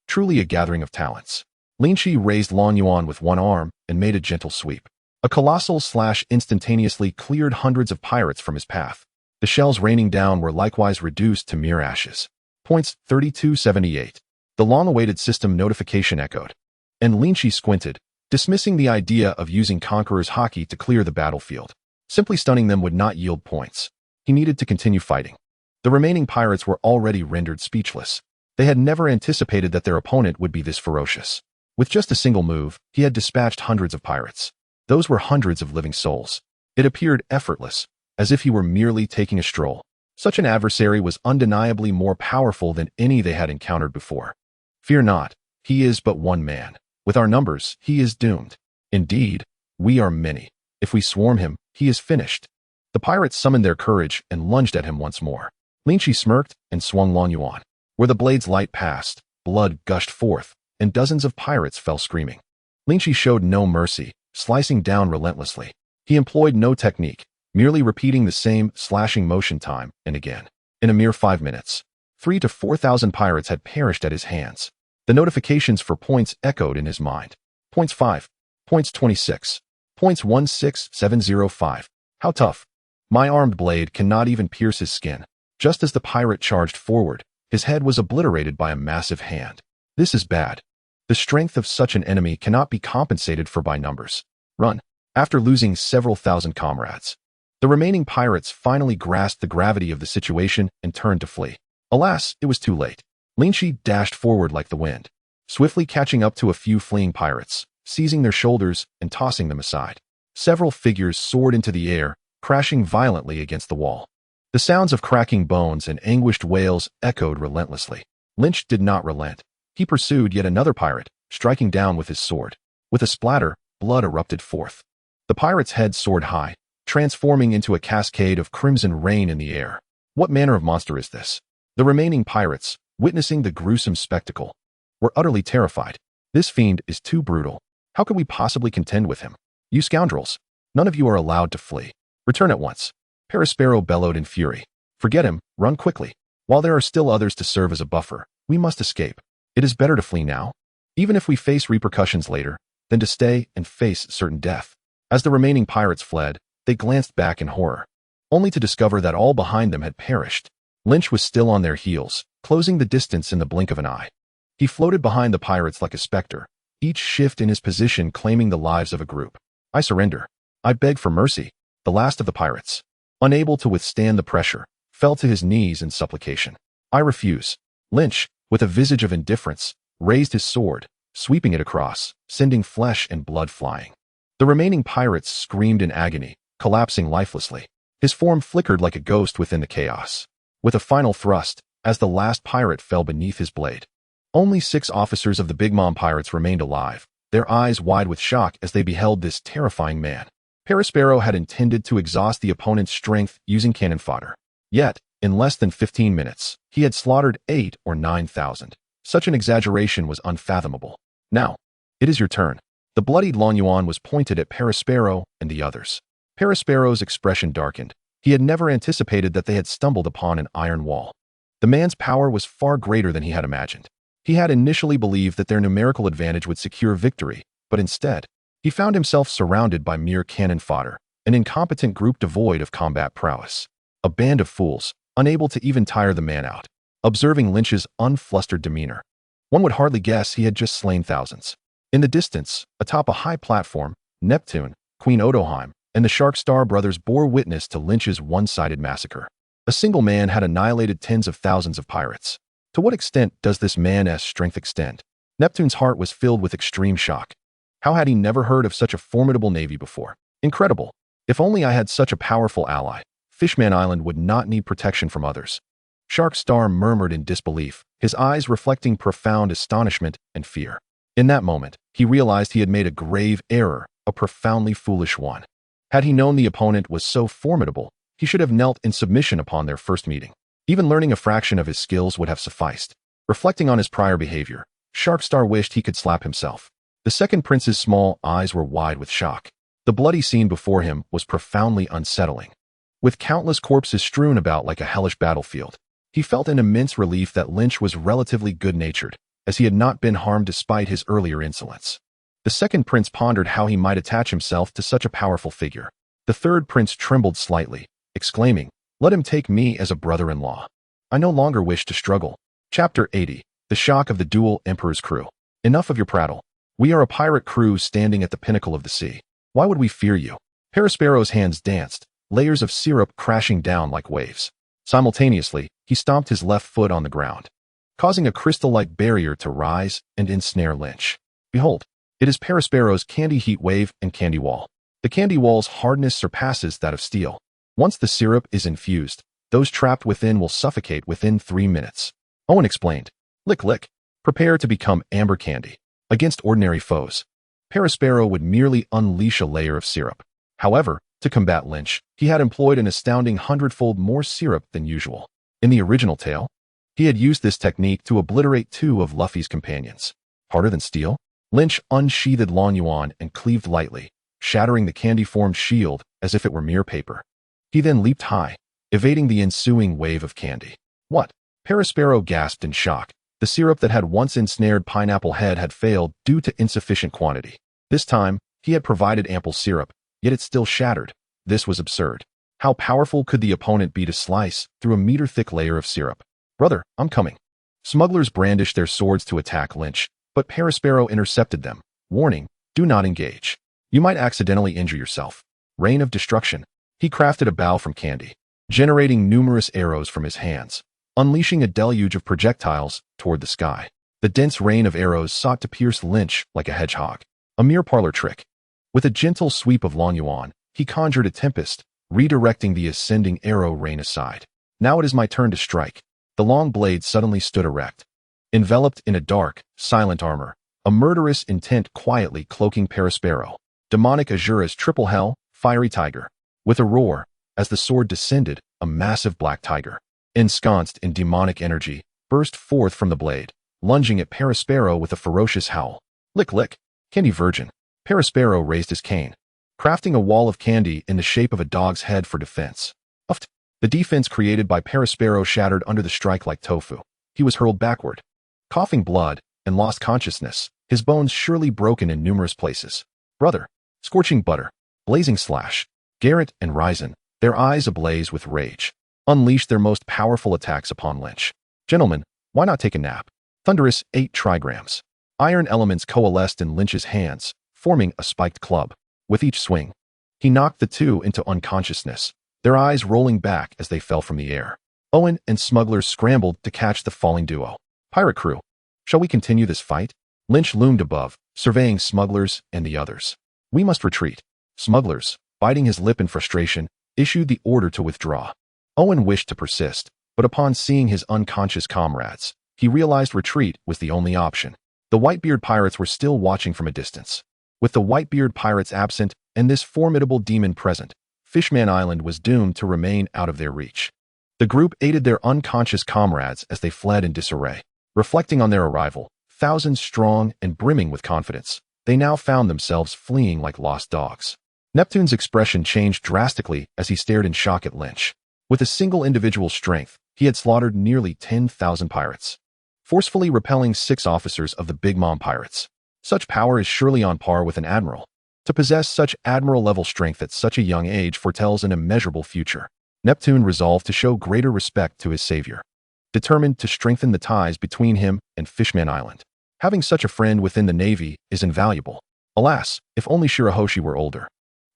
Truly a gathering of talents. Lynch raised Long Yuan with one arm and made a gentle sweep. A colossal slash instantaneously cleared hundreds of pirates from his path. The shells raining down were likewise reduced to mere ashes. Points 3278. The long-awaited system notification echoed, and Lynch squinted, dismissing the idea of using Conqueror's Haki to clear the battlefield. Simply stunning them would not yield points. He needed to continue fighting. The remaining pirates were already rendered speechless. They had never anticipated that their opponent would be this ferocious. With just a single move, he had dispatched hundreds of pirates. Those were hundreds of living souls. It appeared effortless, as if he were merely taking a stroll. Such an adversary was undeniably more powerful than any they had encountered before. Fear not, he is but one man. With our numbers, he is doomed. Indeed, we are many. If we swarm him, he is finished. The pirates summoned their courage and lunged at him once more. Lynch smirked and swung Lan Yuan. Where the blade's light passed, blood gushed forth, and dozens of pirates fell screaming. Lynch showed no mercy, slicing down relentlessly. He employed no technique, merely repeating the same slashing motion time and again. In a mere 5 minutes, 3,000 to 4,000 pirates had perished at his hands. The notifications for points echoed in his mind. Points 5. Points 26. Points 16705. How tough. My armed blade cannot even pierce his skin. Just as the pirate charged forward, his head was obliterated by a massive hand. This is bad. The strength of such an enemy cannot be compensated for by numbers. Run. After losing several thousand comrades, the remaining pirates finally grasped the gravity of the situation and turned to flee. Alas, it was too late. Lynch dashed forward like the wind, swiftly catching up to a few fleeing pirates, seizing their shoulders and tossing them aside. Several figures soared into the air, crashing violently against the wall. The sounds of cracking bones and anguished wails echoed relentlessly. Lynch did not relent. He pursued yet another pirate, striking down with his sword. With a splatter, blood erupted forth. The pirate's head soared high, transforming into a cascade of crimson rain in the air. What manner of monster is this? The remaining pirates, witnessing the gruesome spectacle, were utterly terrified. This fiend is too brutal. How could we possibly contend with him? You scoundrels! None of you are allowed to flee. Return at once. Sparrow bellowed in fury. Forget him, run quickly. While there are still others to serve as a buffer, we must escape. It is better to flee now, even if we face repercussions later, than to stay and face certain death. As the remaining pirates fled, they glanced back in horror, only to discover that all behind them had perished. Lynch was still on their heels, closing the distance in the blink of an eye. He floated behind the pirates like a specter, each shift in his position claiming the lives of a group. I surrender. I beg for mercy. The last of the pirates, unable to withstand the pressure, fell to his knees in supplication. I refuse. Lynch, with a visage of indifference, raised his sword, sweeping it across, sending flesh and blood flying. The remaining pirates screamed in agony, collapsing lifelessly. His form flickered like a ghost within the chaos. With a final thrust, as the last pirate fell beneath his blade, only 6 officers of the Big Mom pirates remained alive, their eyes wide with shock as they beheld this terrifying man. Sparrow had intended to exhaust the opponent's strength using cannon fodder. Yet, in less than 15 minutes, he had slaughtered 8,000 or 9,000. Such an exaggeration was unfathomable. Now, it is your turn. The bloodied Lan Yuan was pointed at Sparrow and the others. Sparrow's expression darkened. He had never anticipated that they had stumbled upon an iron wall. The man's power was far greater than he had imagined. He had initially believed that their numerical advantage would secure victory, but instead, he found himself surrounded by mere cannon fodder, an incompetent group devoid of combat prowess. A band of fools, unable to even tire the man out. Observing Lynch's unflustered demeanor, one would hardly guess he had just slain thousands. In the distance, atop a high platform, Neptune, Queen Odoheim, and the Shark Star brothers bore witness to Lynch's one-sided massacre. A single man had annihilated tens of thousands of pirates. To what extent does this man's strength extend? Neptune's heart was filled with extreme shock. How had he never heard of such a formidable navy before? Incredible. If only I had such a powerful ally, Fishman Island would not need protection from others. Shark Star murmured in disbelief, his eyes reflecting profound astonishment and fear. In that moment, he realized he had made a grave error, a profoundly foolish one. Had he known the opponent was so formidable, he should have knelt in submission upon their first meeting. Even learning a fraction of his skills would have sufficed. Reflecting on his prior behavior, Shark Star wished he could slap himself. The second prince's small eyes were wide with shock. The bloody scene before him was profoundly unsettling. With countless corpses strewn about like a hellish battlefield, he felt an immense relief that Lynch was relatively good-natured, as he had not been harmed despite his earlier insolence. The second prince pondered how he might attach himself to such a powerful figure. The third prince trembled slightly, exclaiming, "Let him take me as a brother-in-law. I no longer wish to struggle." Chapter 80. The Shock of the Dual Emperor's Crew. Enough of your prattle. We are a pirate crew standing at the pinnacle of the sea. Why would we fear you? Sparrow's hands danced, layers of syrup crashing down like waves. Simultaneously, he stomped his left foot on the ground, causing a crystal-like barrier to rise and ensnare Lynch. Behold, it is Perospero's Candy Heat Wave and Candy Wall. The Candy Wall's hardness surpasses that of steel. Once the syrup is infused, those trapped within will suffocate within 3 minutes. Owen explained. Lick lick. Prepare to become amber candy. Against ordinary foes, Perospero would merely unleash a layer of syrup. However, to combat Lynch, he had employed an astounding 100-fold more syrup than usual. In the original tale, he had used this technique to obliterate 2 of Luffy's companions. Harder than steel, Lynch unsheathed Long Yuan and cleaved lightly, shattering the candy-formed shield as if it were mere paper. He then leaped high, evading the ensuing wave of candy. What? Perospero gasped in shock. The syrup that had once ensnared Pineapple Head had failed due to insufficient quantity. This time, he had provided ample syrup, yet it still shattered. This was absurd. How powerful could the opponent be to slice through a meter-thick layer of syrup? Brother, I'm coming. Smugglers brandished their swords to attack Lynch, but Perospero intercepted them. Warning, do not engage. You might accidentally injure yourself. Rain of destruction. He crafted a bow from candy, generating numerous arrows from his hands, unleashing a deluge of projectiles toward the sky. The dense rain of arrows sought to pierce Lynch like a hedgehog. A mere parlor trick. With a gentle sweep of Long Yuan, he conjured a tempest, redirecting the ascending arrow rain aside. Now it is my turn to strike. The long blade suddenly stood erect, enveloped in a dark, silent armor, a murderous intent quietly cloaking Perospero. Demonic Azura's triple hell, fiery tiger. With a roar, as the sword descended, a massive black tiger, ensconced in demonic energy, burst forth from the blade, lunging at Perospero with a ferocious howl. Lick lick, Candy Virgin. Perospero raised his cane, crafting a wall of candy in the shape of a dog's head for defense. Uft. The defense created by Perospero shattered under the strike like tofu. He was hurled backward, coughing blood, and lost consciousness, his bones surely broken in numerous places. Brother, scorching butter, blazing slash, Garrett and Ryzen, their eyes ablaze with rage, unleashed their most powerful attacks upon Lynch. Gentlemen, why not take a nap? Thunderous 8 trigrams. Iron elements coalesced in Lynch's hands, forming a spiked club. With each swing, he knocked the 2 into unconsciousness, their eyes rolling back as they fell from the air. Owen and Smugglers scrambled to catch the falling duo. Pirate crew, shall we continue this fight? Lynch loomed above, surveying Smugglers and the others. We must retreat. Smugglers, biting his lip in frustration, issued the order to withdraw. Owen wished to persist, but upon seeing his unconscious comrades, he realized retreat was the only option. The Whitebeard pirates were still watching from a distance. With the Whitebeard pirates absent and this formidable demon present, Fishman Island was doomed to remain out of their reach. The group aided their unconscious comrades as they fled in disarray. Reflecting on their arrival, thousands strong and brimming with confidence, they now found themselves fleeing like lost dogs. Neptune's expression changed drastically as he stared in shock at Lynch. With a single individual's strength, he had slaughtered nearly 10,000 pirates, forcefully repelling 6 officers of the Big Mom pirates. Such power is surely on par with an admiral. To possess such admiral-level strength at such a young age foretells an immeasurable future. Neptune resolved to show greater respect to his savior, determined to strengthen the ties between him and Fishman Island. Having such a friend within the Navy is invaluable. Alas, if only Shirahoshi were older.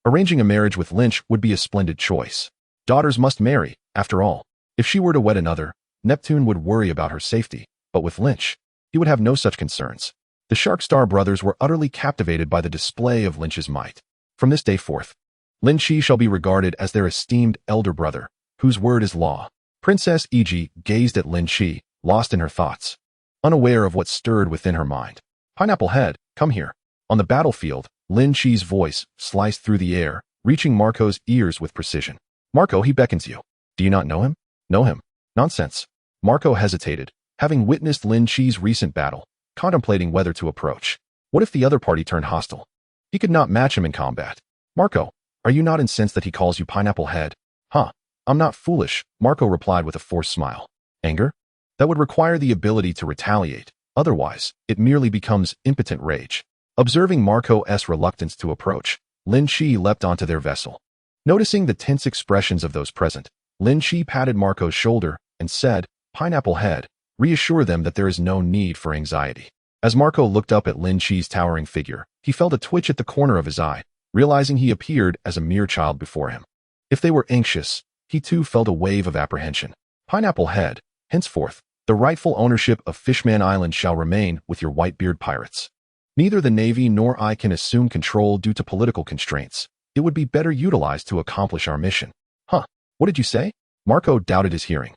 Arranging a marriage with Lynch would be a splendid choice. Daughters must marry, after all. If she were to wed another, Neptune would worry about her safety, but with Lynch, he would have no such concerns. The Sharkstar brothers were utterly captivated by the display of Lynch's might. From this day forth, Lin Chi shall be regarded as their esteemed elder brother, whose word is law. Princess Iji gazed at Lin Chi, lost in her thoughts, unaware of what stirred within her mind. Pineapple Head, come here. On the battlefield, Lin Chi's voice sliced through the air, reaching Marco's ears with precision. Marco, he beckons you. Do you not know him? Know him? Nonsense. Marco hesitated, having witnessed Lin Chi's recent battle, contemplating whether to approach. What if the other party turned hostile? He could not match him in combat. Marco, are you not incensed that he calls you Pineapple Head? Huh, I'm not foolish, Marco replied with a forced smile. Anger? That would require the ability to retaliate, otherwise, it merely becomes impotent rage. Observing Marco's reluctance to approach, Lin Chi leapt onto their vessel. Noticing the tense expressions of those present, Lin Chi patted Marco's shoulder and said, Pineapple Head, reassure them that there is no need for anxiety. As Marco looked up at Lin Chi's towering figure, he felt a twitch at the corner of his eye, realizing he appeared as a mere child before him. If they were anxious, he too felt a wave of apprehension. Pineapple Head, henceforth, the rightful ownership of Fishman Island shall remain with your Whitebeard pirates. Neither the Navy nor I can assume control due to political constraints. It would be better utilized to accomplish our mission. Huh, what did you say? Marco doubted his hearing.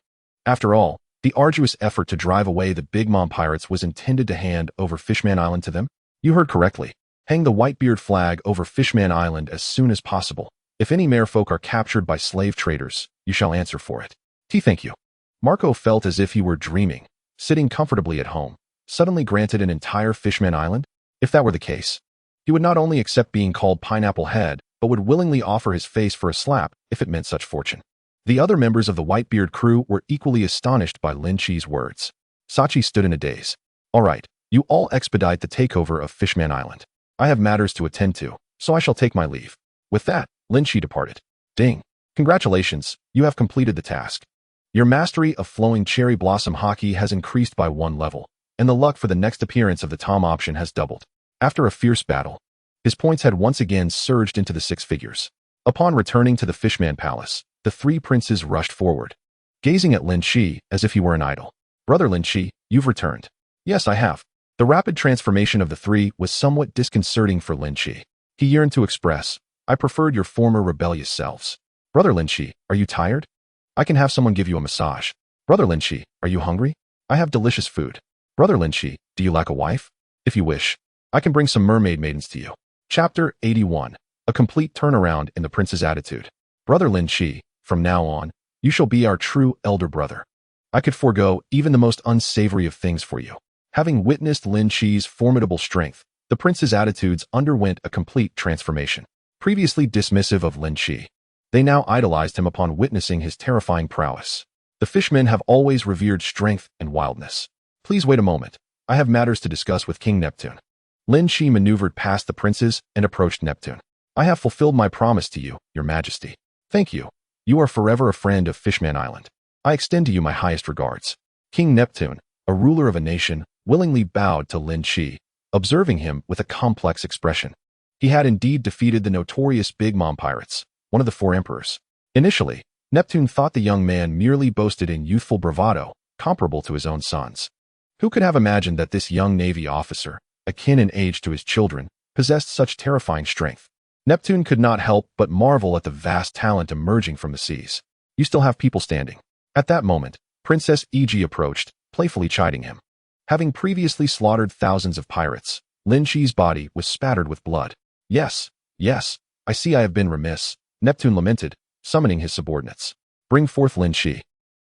After all, the arduous effort to drive away the Big Mom pirates was intended to hand over Fishman Island to them? You heard correctly. Hang the Whitebeard flag over Fishman Island as soon as possible. If any merfolk are captured by slave traders, you shall answer for it. Thank you. Marco felt as if he were dreaming, sitting comfortably at home, suddenly granted an entire Fishman Island? If that were the case, he would not only accept being called Pineapple Head, but would willingly offer his face for a slap if it meant such fortune. The other members of the Whitebeard crew were equally astonished by Lynch's words. Sachi stood in a daze. All right, you all expedite the takeover of Fishman Island. I have matters to attend to, so I shall take my leave. With that, Lynch departed. Ding. Congratulations, you have completed the task. Your mastery of flowing cherry blossom Haki has increased by 1 level, and the luck for the next appearance of the Tom option has doubled. After a fierce battle, his points had once again surged into the 6 figures. Upon returning to the Fishman Palace, the 3 princes rushed forward, gazing at Lynch as if he were an idol. Brother Lynch, you've returned. Yes, I have. The rapid transformation of the 3 was somewhat disconcerting for Lynch. He yearned to express, I preferred your former rebellious selves. Brother Lynch, are you tired? I can have someone give you a massage. Brother Lynch, are you hungry? I have delicious food. Brother Lynch, do you lack a wife? If you wish, I can bring some mermaid maidens to you. Chapter 81. A complete turnaround in the prince's attitude. Brother Lynch, from now on, you shall be our true elder brother. I could forego even the most unsavory of things for you. Having witnessed Lynch's formidable strength, the prince's attitudes underwent a complete transformation. Previously dismissive of Lynch, they now idolized him upon witnessing his terrifying prowess. The fishmen have always revered strength and wildness. Please wait a moment. I have matters to discuss with King Neptune. Lynch maneuvered past the princes and approached Neptune. I have fulfilled my promise to you, your majesty. Thank you. You are forever a friend of Fishman Island. I extend to you my highest regards. King Neptune, a ruler of a nation, willingly bowed to Lynch, observing him with a complex expression. He had indeed defeated the notorious Big Mom pirates, one of the 4 emperors. Initially, Neptune thought the young man merely boasted in youthful bravado, comparable to his own sons. Who could have imagined that this young Navy officer, akin in age to his children, possessed such terrifying strength? Neptune could not help but marvel at the vast talent emerging from the seas. You still have people standing. At that moment, Princess Eg approached, playfully chiding him. Having previously slaughtered thousands of pirates, Lynch's body was spattered with blood. Yes, I see I have been remiss, Neptune lamented, summoning his subordinates. Bring forth Lynch,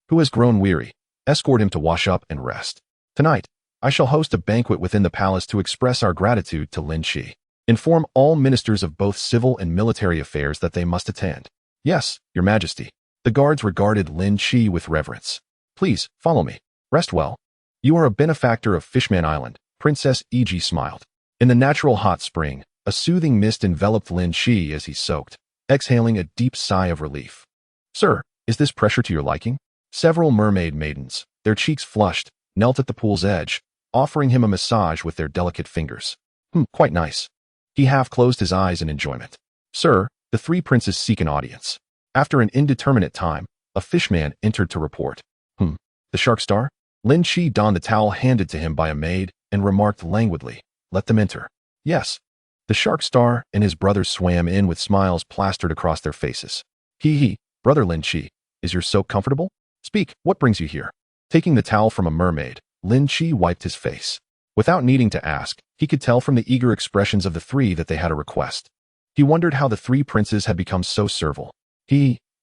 who has grown weary. Escort him to wash up and rest. Tonight, I shall host a banquet within the palace to express our gratitude to Lynch. Inform all ministers of both civil and military affairs that they must attend. Yes, your majesty. The guards regarded Lynch with reverence. Please, follow me. Rest well. You are a benefactor of Fishman Island, Princess Eg smiled. In the natural hot spring, a soothing mist enveloped Lynch as he soaked, exhaling a deep sigh of relief. Sir, is this pressure to your liking? Several mermaid maidens, their cheeks flushed, knelt at the pool's edge, offering him a massage with their delicate fingers. Quite nice. He half closed his eyes in enjoyment. Sir, the 3 princes seek an audience. After an indeterminate time, a fishman entered to report. The Shark Star? Lynch donned the towel handed to him by a maid and remarked languidly, let them enter. Yes. The Shark Star and his brothers swam in with smiles plastered across their faces. Brother Lynch, is your soak comfortable? Speak, what brings you here? Taking the towel from a mermaid, Lynch wiped his face. Without needing to ask, he could tell from the eager expressions of the 3 that they had a request. He wondered how the 3 princes had become so servile.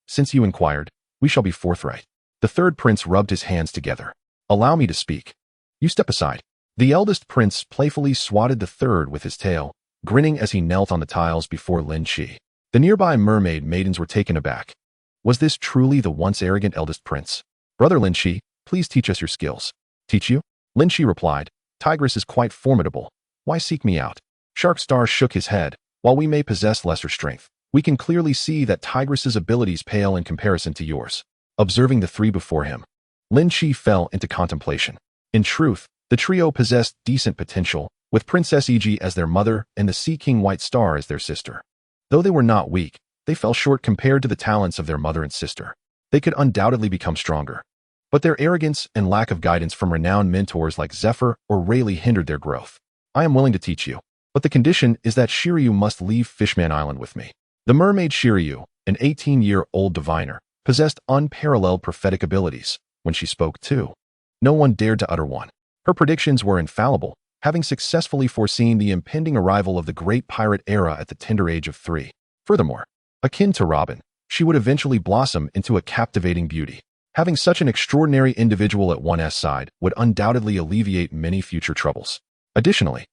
Since you inquired, we shall be forthright. The 3rd prince rubbed his hands together. Allow me to speak. You step aside. The eldest prince playfully swatted the 3rd with his tail, grinning as he knelt on the tiles before Lynch. The nearby mermaid maidens were taken aback. Was this truly the once arrogant eldest prince? Brother Lynch, please teach us your skills. Teach you? Lynch replied, Tigress is quite formidable. Why seek me out? Shark Star shook his head. While we may possess lesser strength, we can clearly see that Tigress's abilities pale in comparison to yours. Observing the 3 before him, Lynch fell into contemplation. In truth, the trio possessed decent potential, with Princess Eg as their mother and the Sea King White Star as their sister. Though they were not weak, They fell short compared to the talents of their mother and sister. They could undoubtedly become stronger. But their arrogance and lack of guidance from renowned mentors like Zephyr or Rayleigh hindered their growth. I am willing to teach you, but the condition is that Shiryu must leave Fishman Island with me. The mermaid Shiryu, an 18-year-old diviner, possessed unparalleled prophetic abilities. When she spoke too, no one dared to utter one. Her predictions were infallible, having successfully foreseen the impending arrival of the great pirate era at the tender age of 3. Furthermore, akin to Robin, she would eventually blossom into a captivating beauty. Having such an extraordinary individual at one's side would undoubtedly alleviate many future troubles. Additionally,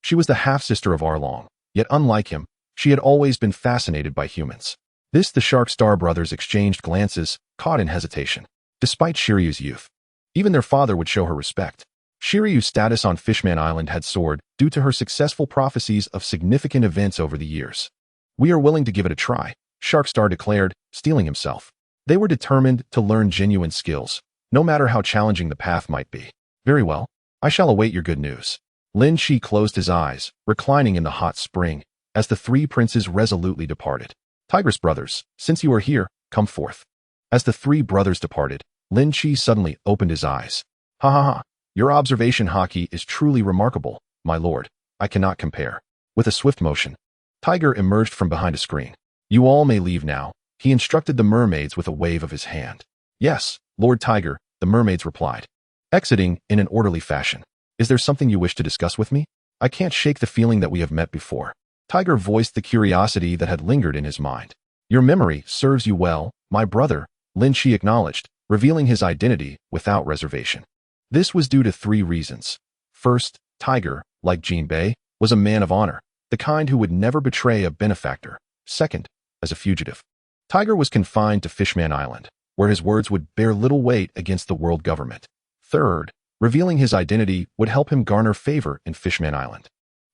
she was the half-sister of Arlong, yet unlike him, she had always been fascinated by humans. The Shark Star brothers exchanged glances, caught in hesitation. Despite Shiryu's youth, even their father would show her respect. Shiryu's status on Fishman Island had soared due to her successful prophecies of significant events over the years. We are willing to give it a try, Sharkstar declared, steeling himself. They were determined to learn genuine skills, no matter how challenging the path might be. Very well, I shall await your good news. Lynch closed his eyes, reclining in the hot spring, as the 3 princes resolutely departed. Tigress brothers, since you are here, come forth. As the 3 brothers departed, Lynch suddenly opened his eyes. Ha ha ha, your observation, Haki, is truly remarkable, my lord. I cannot compare. With a swift motion, Tiger emerged from behind a screen. You all may leave now, he instructed the mermaids with a wave of his hand. Yes, Lord Tiger, the mermaids replied, exiting in an orderly fashion. Is there something you wish to discuss with me? I can't shake the feeling that we have met before. Tiger voiced the curiosity that had lingered in his mind. Your memory serves you well, my brother, Lynch acknowledged, revealing his identity without reservation. This was due to 3 reasons. First, Tiger, like Jinbei, was a man of honor, the kind who would never betray a benefactor. Second, as a fugitive, Tiger was confined to Fishman Island, where his words would bear little weight against the world government. Third, revealing his identity would help him garner favor in Fishman Island.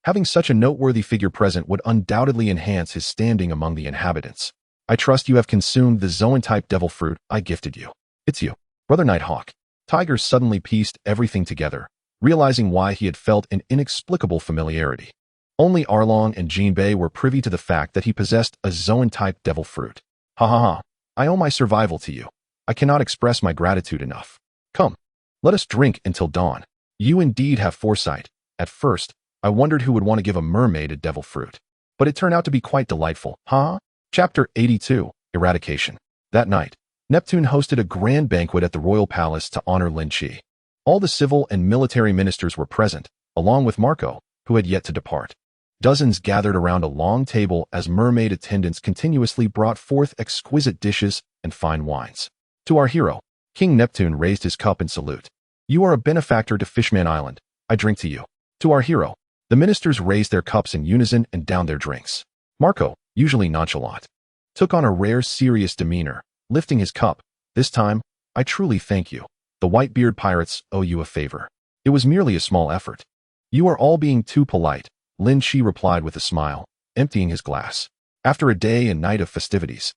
Having such a noteworthy figure present would undoubtedly enhance his standing among the inhabitants. I trust you have consumed the Zoan-type devil fruit I gifted you. It's you, Brother Nighthawk. Tiger suddenly pieced everything together, realizing why he had felt an inexplicable familiarity. Only Arlong and Jinbei were privy to the fact that he possessed a Zoan-type devil fruit. Ha ha ha, I owe my survival to you. I cannot express my gratitude enough. Come, let us drink until dawn. You indeed have foresight. At first, I wondered who would want to give a mermaid a devil fruit. But it turned out to be quite delightful, huh? Chapter 82, Eradication. That night, Neptune hosted a grand banquet at the royal palace to honor Lynch. All the civil and military ministers were present, along with Marco, who had yet to depart. Dozens gathered around a long table as mermaid attendants continuously brought forth exquisite dishes and fine wines. To our hero, King Neptune raised his cup in salute. You are a benefactor to Fishman Island. I drink to you. To our hero, the ministers raised their cups in unison and downed their drinks. Marco, usually nonchalant, took on a rare serious demeanor, lifting his cup. This time, I truly thank you. The Whitebeard pirates owe you a favor. It was merely a small effort. You are all being too polite, Lynch replied with a smile, emptying his glass. After a day and night of festivities,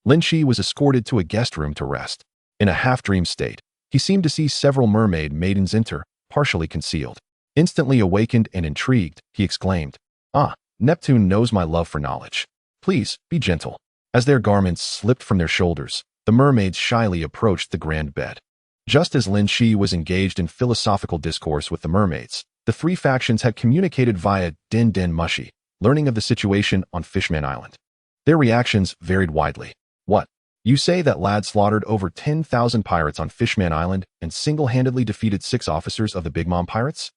Lynch was escorted to a guest room to rest. In a half-dream state, he seemed to see several mermaid maidens enter, partially concealed. Instantly awakened and intrigued, he exclaimed, Ah, Neptune knows my love for knowledge. Please, be gentle. As their garments slipped from their shoulders, the mermaids shyly approached the grand bed. Just as Lynch was engaged in philosophical discourse with the mermaids, the 3 factions had communicated via Den Den Mushi, learning of the situation on Fishman Island. Their reactions varied widely. What? You say that lad slaughtered over 10,000 pirates on Fishman Island and single-handedly defeated 6 officers of the Big Mom pirates?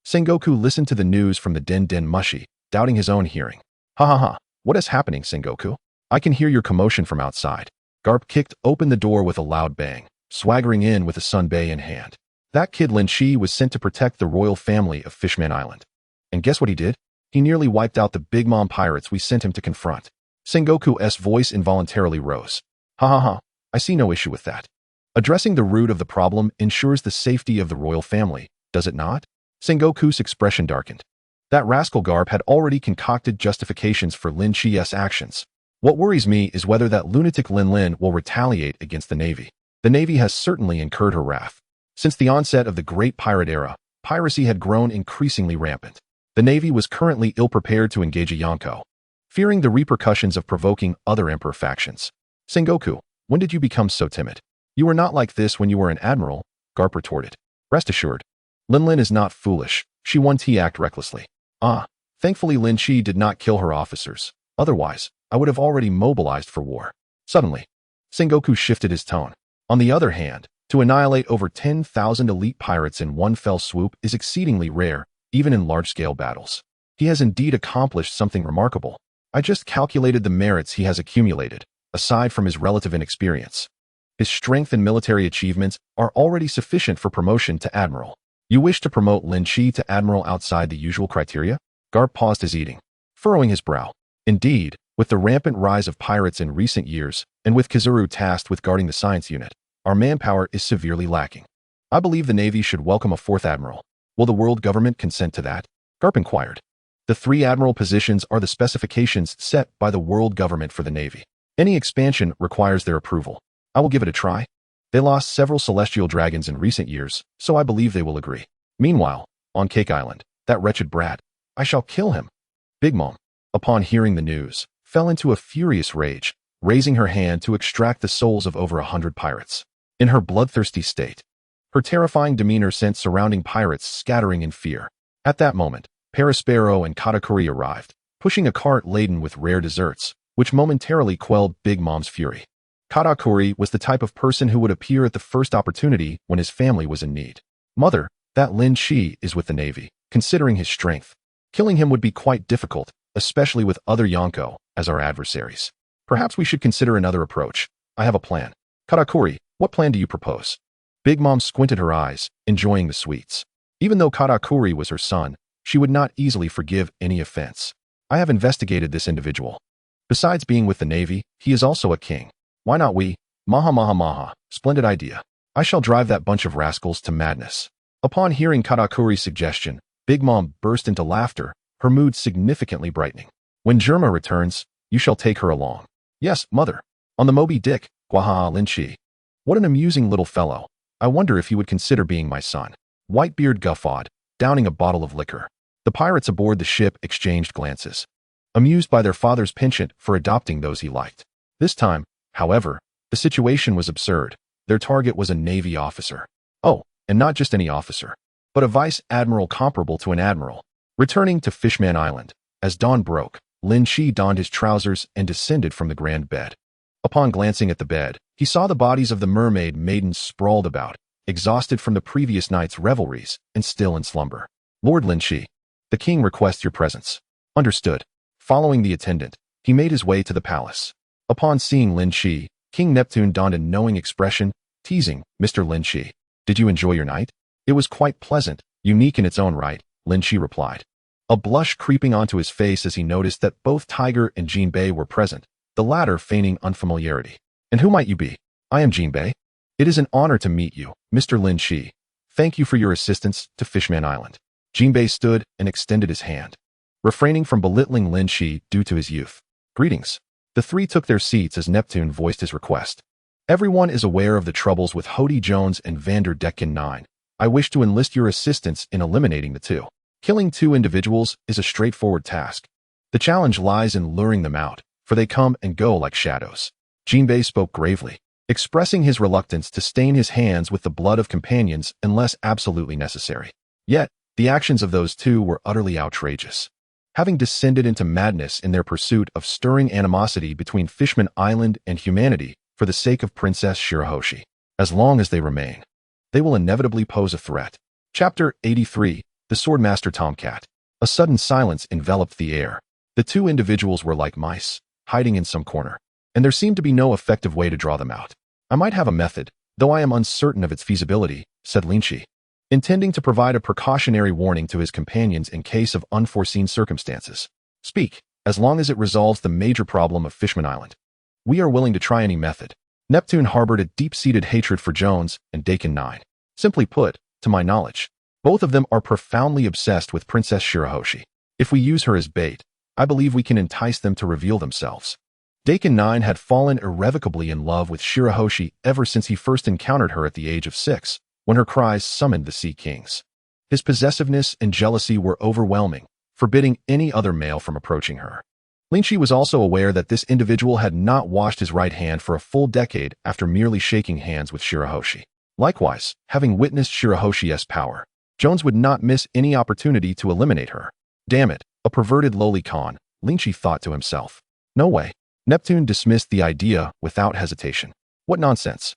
Sengoku listened to the news from the Den Den Mushi, doubting his own hearing. Ha ha ha, what is happening, Sengoku? I can hear your commotion from outside. Garp kicked open the door with a loud bang, swaggering in with a sunbae in hand. That kid Lynch was sent to protect the royal family of Fishman Island. And guess what he did? He nearly wiped out the Big Mom pirates we sent him to confront. Sengoku's voice involuntarily rose. Ha ha ha, I see no issue with that. Addressing the root of the problem ensures the safety of the royal family, does it not? Sengoku's expression darkened. That rascal Garp had already concocted justifications for Lynch's actions. What worries me is whether that lunatic Lin Lin will retaliate against the Navy. The Navy has certainly incurred her wrath. Since the onset of the Great Pirate Era, piracy had grown increasingly rampant. The Navy was currently ill-prepared to engage a Yonko. fearing the repercussions of provoking other emperor factions. Sengoku, when did you become so timid? You were not like this when you were an admiral, Garp retorted. Rest assured, Lin is not foolish. She won't act recklessly. Thankfully Lynch did not kill her officers. Otherwise, I would have already mobilized for war. Suddenly, Sengoku shifted his tone. On the other hand, to annihilate over 10,000 elite pirates in one fell swoop is exceedingly rare, even in large-scale battles. He has indeed accomplished something remarkable. I just calculated the merits he has accumulated, aside from his relative inexperience. His strength and military achievements are already sufficient for promotion to admiral. You wish to promote Lynch to admiral outside the usual criteria? Garp paused his eating, furrowing his brow. Indeed, with the rampant rise of pirates in recent years, and with Kizuru tasked with guarding the science unit, our manpower is severely lacking. I believe the Navy should welcome a fourth admiral. Will the world government consent to that? Garp inquired. The 3 admiral positions are the specifications set by the world government for the Navy. Any expansion requires their approval. I will give it a try. They lost several celestial dragons in recent years, so I believe they will agree. Meanwhile, on Cake Island, that wretched brat, I shall kill him. Big Mom, upon hearing the news, fell into a furious rage, raising her hand to extract the souls of over 100 pirates. In her bloodthirsty state, her terrifying demeanor sent surrounding pirates scattering in fear. At that moment, Paraspero and Katakuri arrived, pushing a cart laden with rare desserts, which momentarily quelled Big Mom's fury. Katakuri was the type of person who would appear at the first opportunity when his family was in need. Mother, that Lynch is with the Navy. Considering his strength, killing him would be quite difficult, especially with other Yonko as our adversaries. Perhaps we should consider another approach. I have a plan. Katakuri, what plan do you propose? Big Mom squinted her eyes, enjoying the sweets. Even though Katakuri was her son, she would not easily forgive any offense. I have investigated this individual. Besides being with the Navy, he is also a king. Why not we? Maha maha maha. Splendid idea. I shall drive that bunch of rascals to madness. Upon hearing Katakuri's suggestion, Big Mom burst into laughter, her mood significantly brightening. When Germa returns, you shall take her along. Yes, mother. On the Moby Dick, Gwaha Lynch. What an amusing little fellow. I wonder if he would consider being my son. Whitebeard guffawed, downing a bottle of liquor. The pirates aboard the ship exchanged glances, amused by their father's penchant for adopting those he liked. This time, however, the situation was absurd. Their target was a Navy officer. Oh, and not just any officer, but a vice admiral comparable to an admiral. Returning to Fishman Island, as dawn broke, Lin Shi donned his trousers and descended from the grand bed. Upon glancing at the bed, he saw the bodies of the mermaid maidens sprawled about, exhausted from the previous night's revelries and still in slumber. Lord Lin Shi, the king requests your presence. Understood. Following the attendant, he made his way to the palace. Upon seeing Lin Shi, King Neptune donned a knowing expression, teasing, Mr. Lin Shi, did you enjoy your night? It was quite pleasant, unique in its own right, Lin Shi replied. A blush creeping onto his face as he noticed that both Tiger and Jinbei were present, the latter feigning unfamiliarity. And who might you be? I am Jinbei. It is an honor to meet you, Mr. Lin Shi. Thank you for your assistance to Fishman Island. Jinbei stood and extended his hand, refraining from belittling Lin Shi due to his youth. Greetings. The 3 took their seats as Neptune voiced his request. Everyone is aware of the troubles with Hody Jones and Vander Decken 9. I wish to enlist your assistance in eliminating the 2. Killing 2 individuals is a straightforward task. The challenge lies in luring them out, for they come and go like shadows. Jinbei spoke gravely, expressing his reluctance to stain his hands with the blood of companions unless absolutely necessary. Yet, the actions of those 2 were utterly outrageous. Having descended into madness in their pursuit of stirring animosity between Fishman Island and humanity for the sake of Princess Shirahoshi. As long as they remain, they will inevitably pose a threat. Chapter 83, The Swordmaster Tomcat. A sudden silence enveloped the air. The 2 individuals were like mice, hiding in some corner, and there seemed to be no effective way to draw them out. I might have a method, though I am uncertain of its feasibility, said Lynch, intending to provide a precautionary warning to his companions in case of unforeseen circumstances. Speak, as long as it resolves the major problem of Fishman Island. We are willing to try any method. Neptune harbored a deep-seated hatred for Jones and Dakin 9. Simply put, to my knowledge, both of them are profoundly obsessed with Princess Shirahoshi. If we use her as bait, I believe we can entice them to reveal themselves. Dakin 9 had fallen irrevocably in love with Shirahoshi ever since he first encountered her at the age of 6, when her cries summoned the Sea Kings. His possessiveness and jealousy were overwhelming, forbidding any other male from approaching her. Lynch was also aware that this individual had not washed his right hand for a full decade after merely shaking hands with Shirahoshi. Likewise, having witnessed Shirahoshi's power, Jones would not miss any opportunity to eliminate her. Damn it, a perverted lolicon, Lynch thought to himself. No way. Neptune dismissed the idea without hesitation. What nonsense.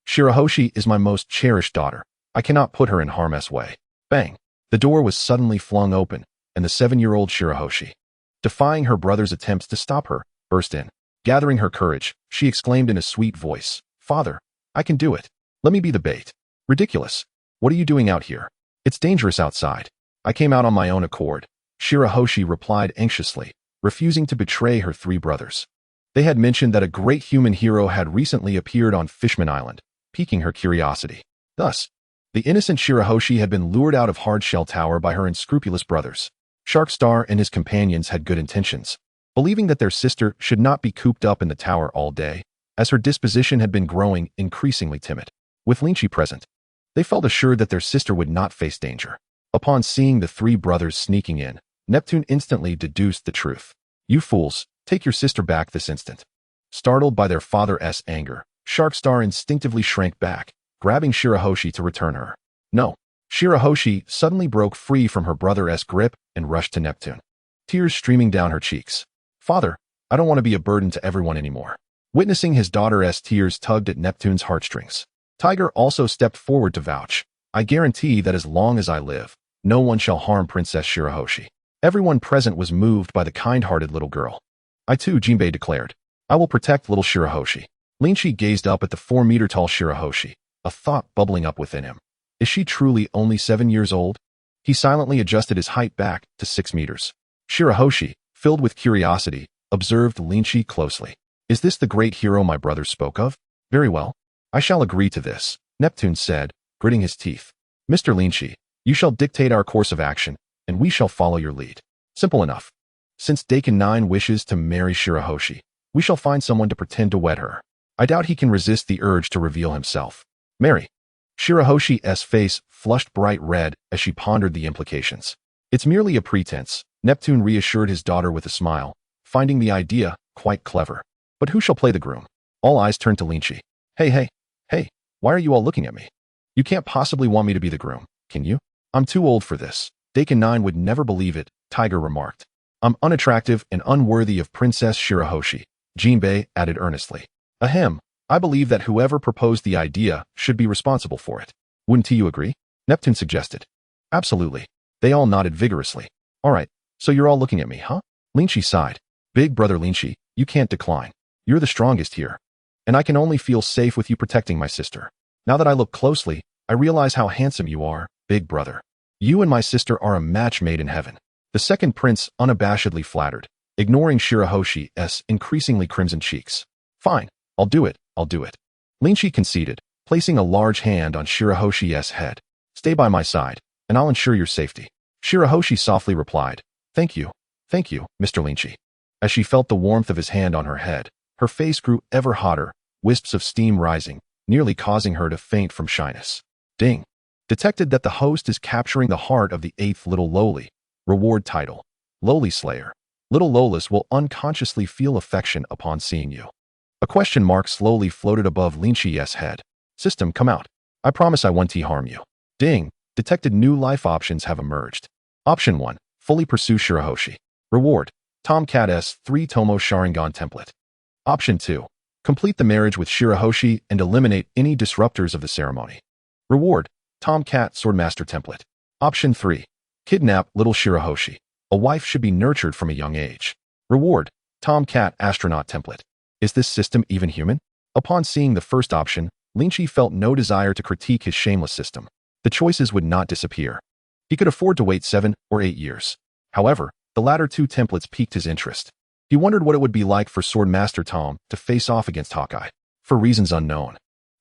Shirahoshi is my most cherished daughter. I cannot put her in harm's way. Bang. The door was suddenly flung open, and the 7-year-old Shirahoshi, defying her brother's attempts to stop her, burst in. Gathering her courage, she exclaimed in a sweet voice, "Father, I can do it. Let me be the bait." Ridiculous. What are you doing out here? It's dangerous outside. I came out on my own accord, Shirahoshi replied anxiously, refusing to betray her 3 brothers. They had mentioned that a great human hero had recently appeared on Fishman Island, piquing her curiosity. Thus, the innocent Shirahoshi had been lured out of Hardshell Tower by her unscrupulous brothers. Sharkstar and his companions had good intentions, believing that their sister should not be cooped up in the tower all day, as her disposition had been growing increasingly timid. With Lynch present, they felt assured that their sister would not face danger. Upon seeing the 3 brothers sneaking in, Neptune instantly deduced the truth. You fools, take your sister back this instant. Startled by their father's anger, Sharkstar instinctively shrank back, grabbing Shirahoshi to return her. No. Shirahoshi suddenly broke free from her brother's grip and rushed to Neptune, tears streaming down her cheeks. Father, I don't want to be a burden to everyone anymore. Witnessing his daughter's tears tugged at Neptune's heartstrings, Tiger also stepped forward to vouch. I guarantee that as long as I live, no one shall harm Princess Shirahoshi. Everyone present was moved by the kind-hearted little girl. I too, Jinbei declared. I will protect little Shirahoshi. Lynch gazed up at the 4-meter-tall Shirahoshi, a thought bubbling up within him. Is she truly only 7 years old? He silently adjusted his height back to 6 meters. Shirahoshi, filled with curiosity, observed Lynch closely. Is this the great hero my brother spoke of? Very well. I shall agree to this, Neptune said, gritting his teeth. Mr. Lynch, you shall dictate our course of action, and we shall follow your lead. Simple enough. Since Daikon 9 wishes to marry Shirahoshi, we shall find someone to pretend to wed her. I doubt he can resist the urge to reveal himself. Marry. Shirahoshi's face flushed bright red as she pondered the implications. It's merely a pretense, Neptune reassured his daughter with a smile, finding the idea quite clever. But who shall play the groom? All eyes turned to Lynch. Hey, why are you all looking at me? You can't possibly want me to be the groom, can you? I'm too old for this. Daikon 9 would never believe it, Tiger remarked. I'm unattractive and unworthy of Princess Shirahoshi, Jinbei added earnestly. Ahem, I believe that whoever proposed the idea should be responsible for it. Wouldn't you agree? Neptune suggested. Absolutely. They all nodded vigorously. All right, so you're all looking at me, huh? Lynch sighed. Big brother Lynch, you can't decline. You're the strongest here. And I can only feel safe with you protecting my sister. Now that I look closely, I realize how handsome you are, big brother. You and my sister are a match made in heaven. The second prince unabashedly flattered, ignoring Shirahoshi's increasingly crimson cheeks. Fine, I'll do it. Lynch conceded, placing a large hand on Shirahoshi's head. Stay by my side, and I'll ensure your safety. Shirahoshi softly replied, Thank you, Mr. Lynch. As she felt the warmth of his hand on her head, her face grew ever hotter, wisps of steam rising, nearly causing her to faint from shyness. Ding. Detected that the host is capturing the heart of the 8th Little Loli. Reward title. Loli Slayer. Little Lolis will unconsciously feel affection upon seeing you. A question mark slowly floated above Lynch's head. System, come out. I promise I won't harm you. Ding. Detected new life options have emerged. Option 1. Fully pursue Shirahoshi. Reward. Tomcat's 3-Tomo Sharingan template. Option 2. Complete the marriage with Shirahoshi and eliminate any disruptors of the ceremony. Reward. Tomcat Swordmaster template. Option 3. Kidnap little Shirahoshi. A wife should be nurtured from a young age. Reward. Tomcat Astronaut template. Is this system even human? Upon seeing the first option, Lynch felt no desire to critique his shameless system. The choices would not disappear. He could afford to wait 7 or 8 years. However, the latter 2 templates piqued his interest. He wondered what it would be like for Swordmaster Tom to face off against Hawkeye. For reasons unknown,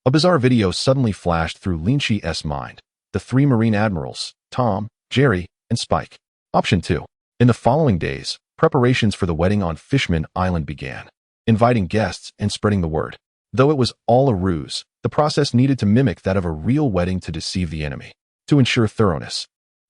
a bizarre video suddenly flashed through Lynch's mind. The 3 Marine Admirals, Tom, Jerry, and Spike. Option 2. In the following days, preparations for the wedding on Fishman Island began, inviting guests and spreading the word. Though it was all a ruse, the process needed to mimic that of a real wedding to deceive the enemy. To ensure thoroughness,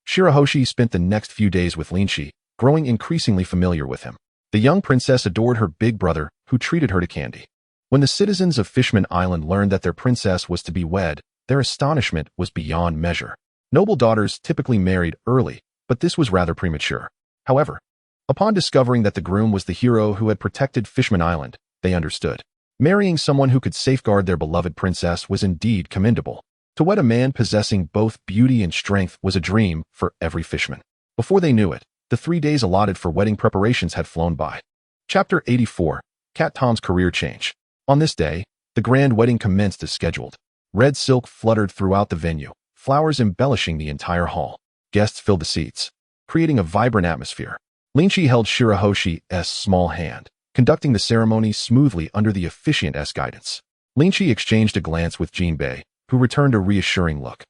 Shirahoshi spent the next few days with Lynch, growing increasingly familiar with him. The young princess adored her big brother, who treated her to candy. When the citizens of Fishman Island learned that their princess was to be wed, their astonishment was beyond measure. Noble daughters typically married early, but this was rather premature. However, upon discovering that the groom was the hero who had protected Fishman Island, they understood. Marrying someone who could safeguard their beloved princess was indeed commendable. To wed a man possessing both beauty and strength was a dream for every fishman. Before they knew it, the 3 days allotted for wedding preparations had flown by. Chapter 84. Cat Tom's Career Change. On this day, the grand wedding commenced as scheduled. Red silk fluttered throughout the venue, flowers embellishing the entire hall. Guests filled the seats, creating a vibrant atmosphere. Lynch held Shirahoshi's small hand, conducting the ceremony smoothly under the officiant's guidance. Lynch exchanged a glance with Jinbei, who returned a reassuring look.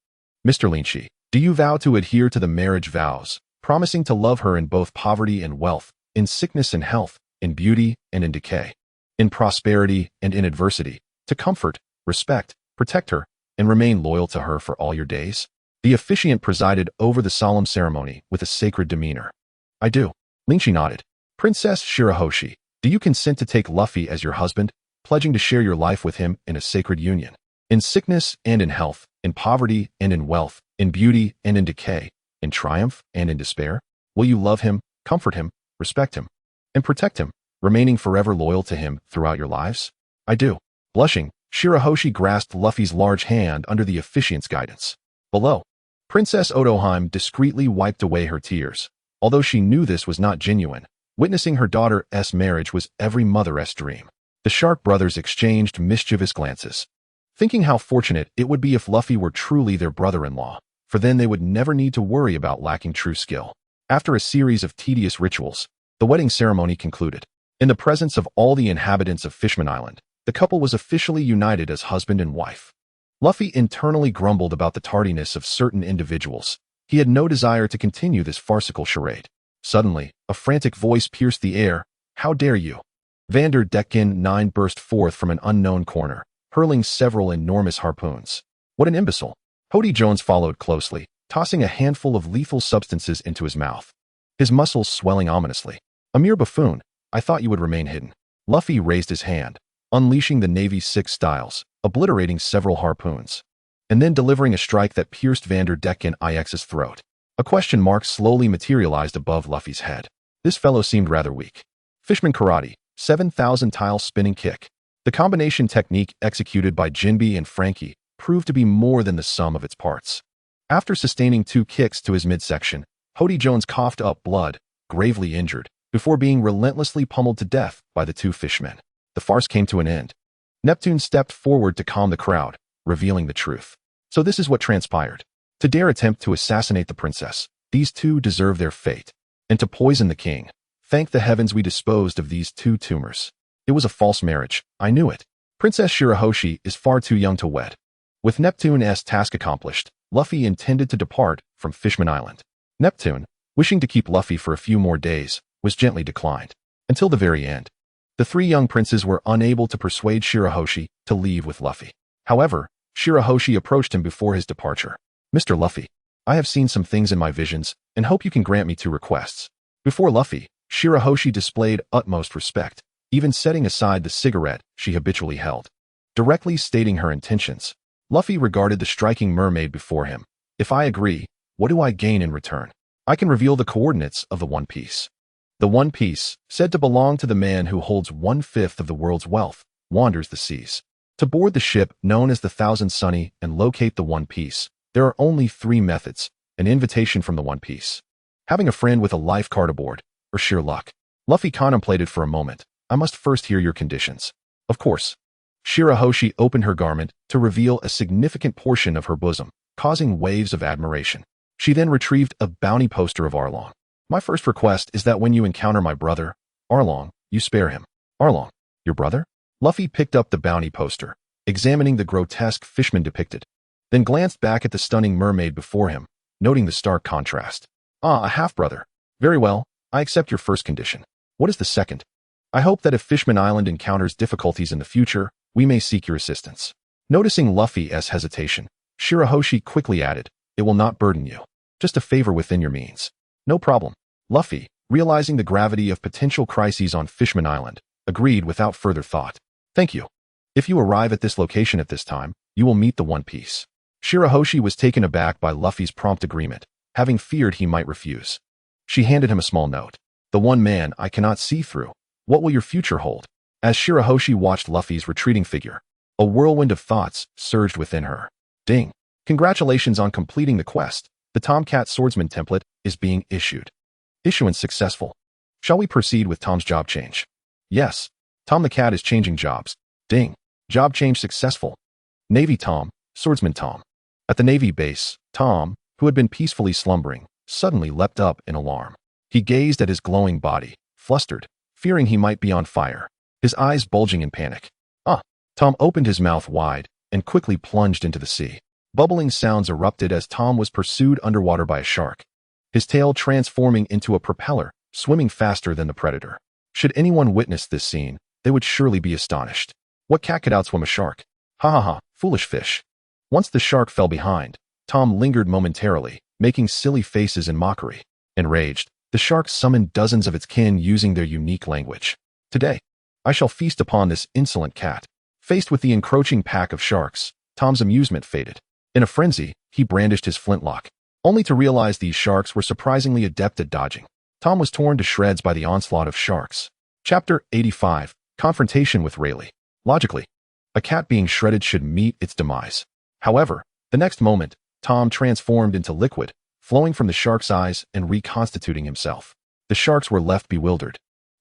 Mr. Lynch, do you vow to adhere to the marriage vows, promising to love her in both poverty and wealth, in sickness and health, in beauty and in decay, in prosperity and in adversity, to comfort, respect, protect her, and remain loyal to her for all your days? The officiant presided over the solemn ceremony with a sacred demeanor. I do. Lynch nodded. Princess Shirahoshi, do you consent to take Luffy as your husband, pledging to share your life with him in a sacred union? In sickness and in health, in poverty and in wealth, in beauty and in decay, in triumph and in despair? Will you love him, comfort him, respect him, and protect him, remaining forever loyal to him throughout your lives? I do. Blushing, Shirahoshi grasped Luffy's large hand under the officiant's guidance. Below, Princess Otoheim discreetly wiped away her tears. Although she knew this was not genuine, witnessing her daughter's marriage was every mother's dream. The Shark brothers exchanged mischievous glances, thinking how fortunate it would be if Luffy were truly their brother-in-law, for then they would never need to worry about lacking true skill. After a series of tedious rituals, the wedding ceremony concluded. In the presence of all the inhabitants of Fishman Island, the couple was officially united as husband and wife. Luffy internally grumbled about the tardiness of certain individuals. He had no desire to continue this farcical charade. Suddenly, a frantic voice pierced the air. How dare you? Vander Decken 9 burst forth from an unknown corner, hurling several enormous harpoons. What an imbecile! Hody Jones followed closely, tossing a handful of lethal substances into his mouth, his muscles swelling ominously. A mere buffoon, I thought you would remain hidden. Luffy raised his hand, unleashing the Navy's 6 styles, obliterating several harpoons, and then delivering a strike that pierced Vander Decken IX's throat. A question mark slowly materialized above Luffy's head. This fellow seemed rather weak. Fishman Karate, 7,000 tile spinning kick. The combination technique executed by Jinbe and Frankie proved to be more than the sum of its parts. After sustaining 2 kicks to his midsection, Hody Jones coughed up blood, gravely injured, before being relentlessly pummeled to death by the 2 fishmen. The farce came to an end. Neptune stepped forward to calm the crowd, revealing the truth. So this is what transpired. To dare attempt to assassinate the princess, these 2 deserve their fate. And to poison the king, thank the heavens we disposed of these 2 tumors. It was a false marriage, I knew it. Princess Shirahoshi is far too young to wed. With Neptune's task accomplished, Luffy intended to depart from Fishman Island. Neptune, wishing to keep Luffy for a few more days, was gently declined. Until the very end, the 3 young princes were unable to persuade Shirahoshi to leave with Luffy. However, Shirahoshi approached him before his departure. Mr. Luffy, I have seen some things in my visions, and hope you can grant me 2 requests. Before Luffy, Shirahoshi displayed utmost respect, even setting aside the cigarette she habitually held. Directly stating her intentions, Luffy regarded the striking mermaid before him. If I agree, what do I gain in return? I can reveal the coordinates of the One Piece. The One Piece, said to belong to the man who holds 1/5 of the world's wealth, wanders the seas. To board the ship known as the Thousand Sunny and locate the One Piece, there are only 3 methods: an invitation from the One Piece, having a friend with a life card aboard, or sheer luck. Luffy contemplated for a moment. I must first hear your conditions. Of course. Shirahoshi opened her garment to reveal a significant portion of her bosom, causing waves of admiration. She then retrieved a bounty poster of Arlong. My first request is that when you encounter my brother, Arlong, you spare him. Arlong, your brother? Luffy picked up the bounty poster, examining the grotesque fishman depicted, then glanced back at the stunning mermaid before him, noting the stark contrast. Ah, a half-brother. Very well, I accept your first condition. What is the second? I hope that if Fishman Island encounters difficulties in the future, we may seek your assistance. Noticing Luffy's hesitation, Shirahoshi quickly added, it will not burden you. Just a favor within your means. No problem. Luffy, realizing the gravity of potential crises on Fishman Island, agreed without further thought. Thank you. If you arrive at this location at this time, you will meet the One Piece. Shirahoshi was taken aback by Luffy's prompt agreement, having feared he might refuse. She handed him a small note. The one man I cannot see through. What will your future hold? As Shirahoshi watched Luffy's retreating figure, a whirlwind of thoughts surged within her. Ding. Congratulations on completing the quest. The Tomcat Swordsman template is being issued. Issuance successful. Shall we proceed with Tom's job change? Yes. Tom the Cat is changing jobs. Ding. Job change successful. Navy Tom, Swordsman Tom. At the Navy base, Tom, who had been peacefully slumbering, suddenly leapt up in alarm. He gazed at his glowing body, flustered, fearing he might be on fire, his eyes bulging in panic. Tom opened his mouth wide and quickly plunged into the sea. Bubbling sounds erupted as Tom was pursued underwater by a shark, his tail transforming into a propeller, swimming faster than the predator. Should anyone witness this scene, they would surely be astonished. What cat could outswim a shark? Ha ha ha, foolish fish. Once the shark fell behind, Tom lingered momentarily, making silly faces in mockery. Enraged, the shark summoned dozens of its kin using their unique language. Today, I shall feast upon this insolent cat. Faced with the encroaching pack of sharks, Tom's amusement faded. In a frenzy, he brandished his flintlock, only to realize these sharks were surprisingly adept at dodging. Tom was torn to shreds by the onslaught of sharks. Chapter 85, Confrontation with Rayleigh. Logically, a cat being shredded should meet its demise. However, the next moment, Tom transformed into liquid, flowing from the shark's eyes and reconstituting himself. The sharks were left bewildered,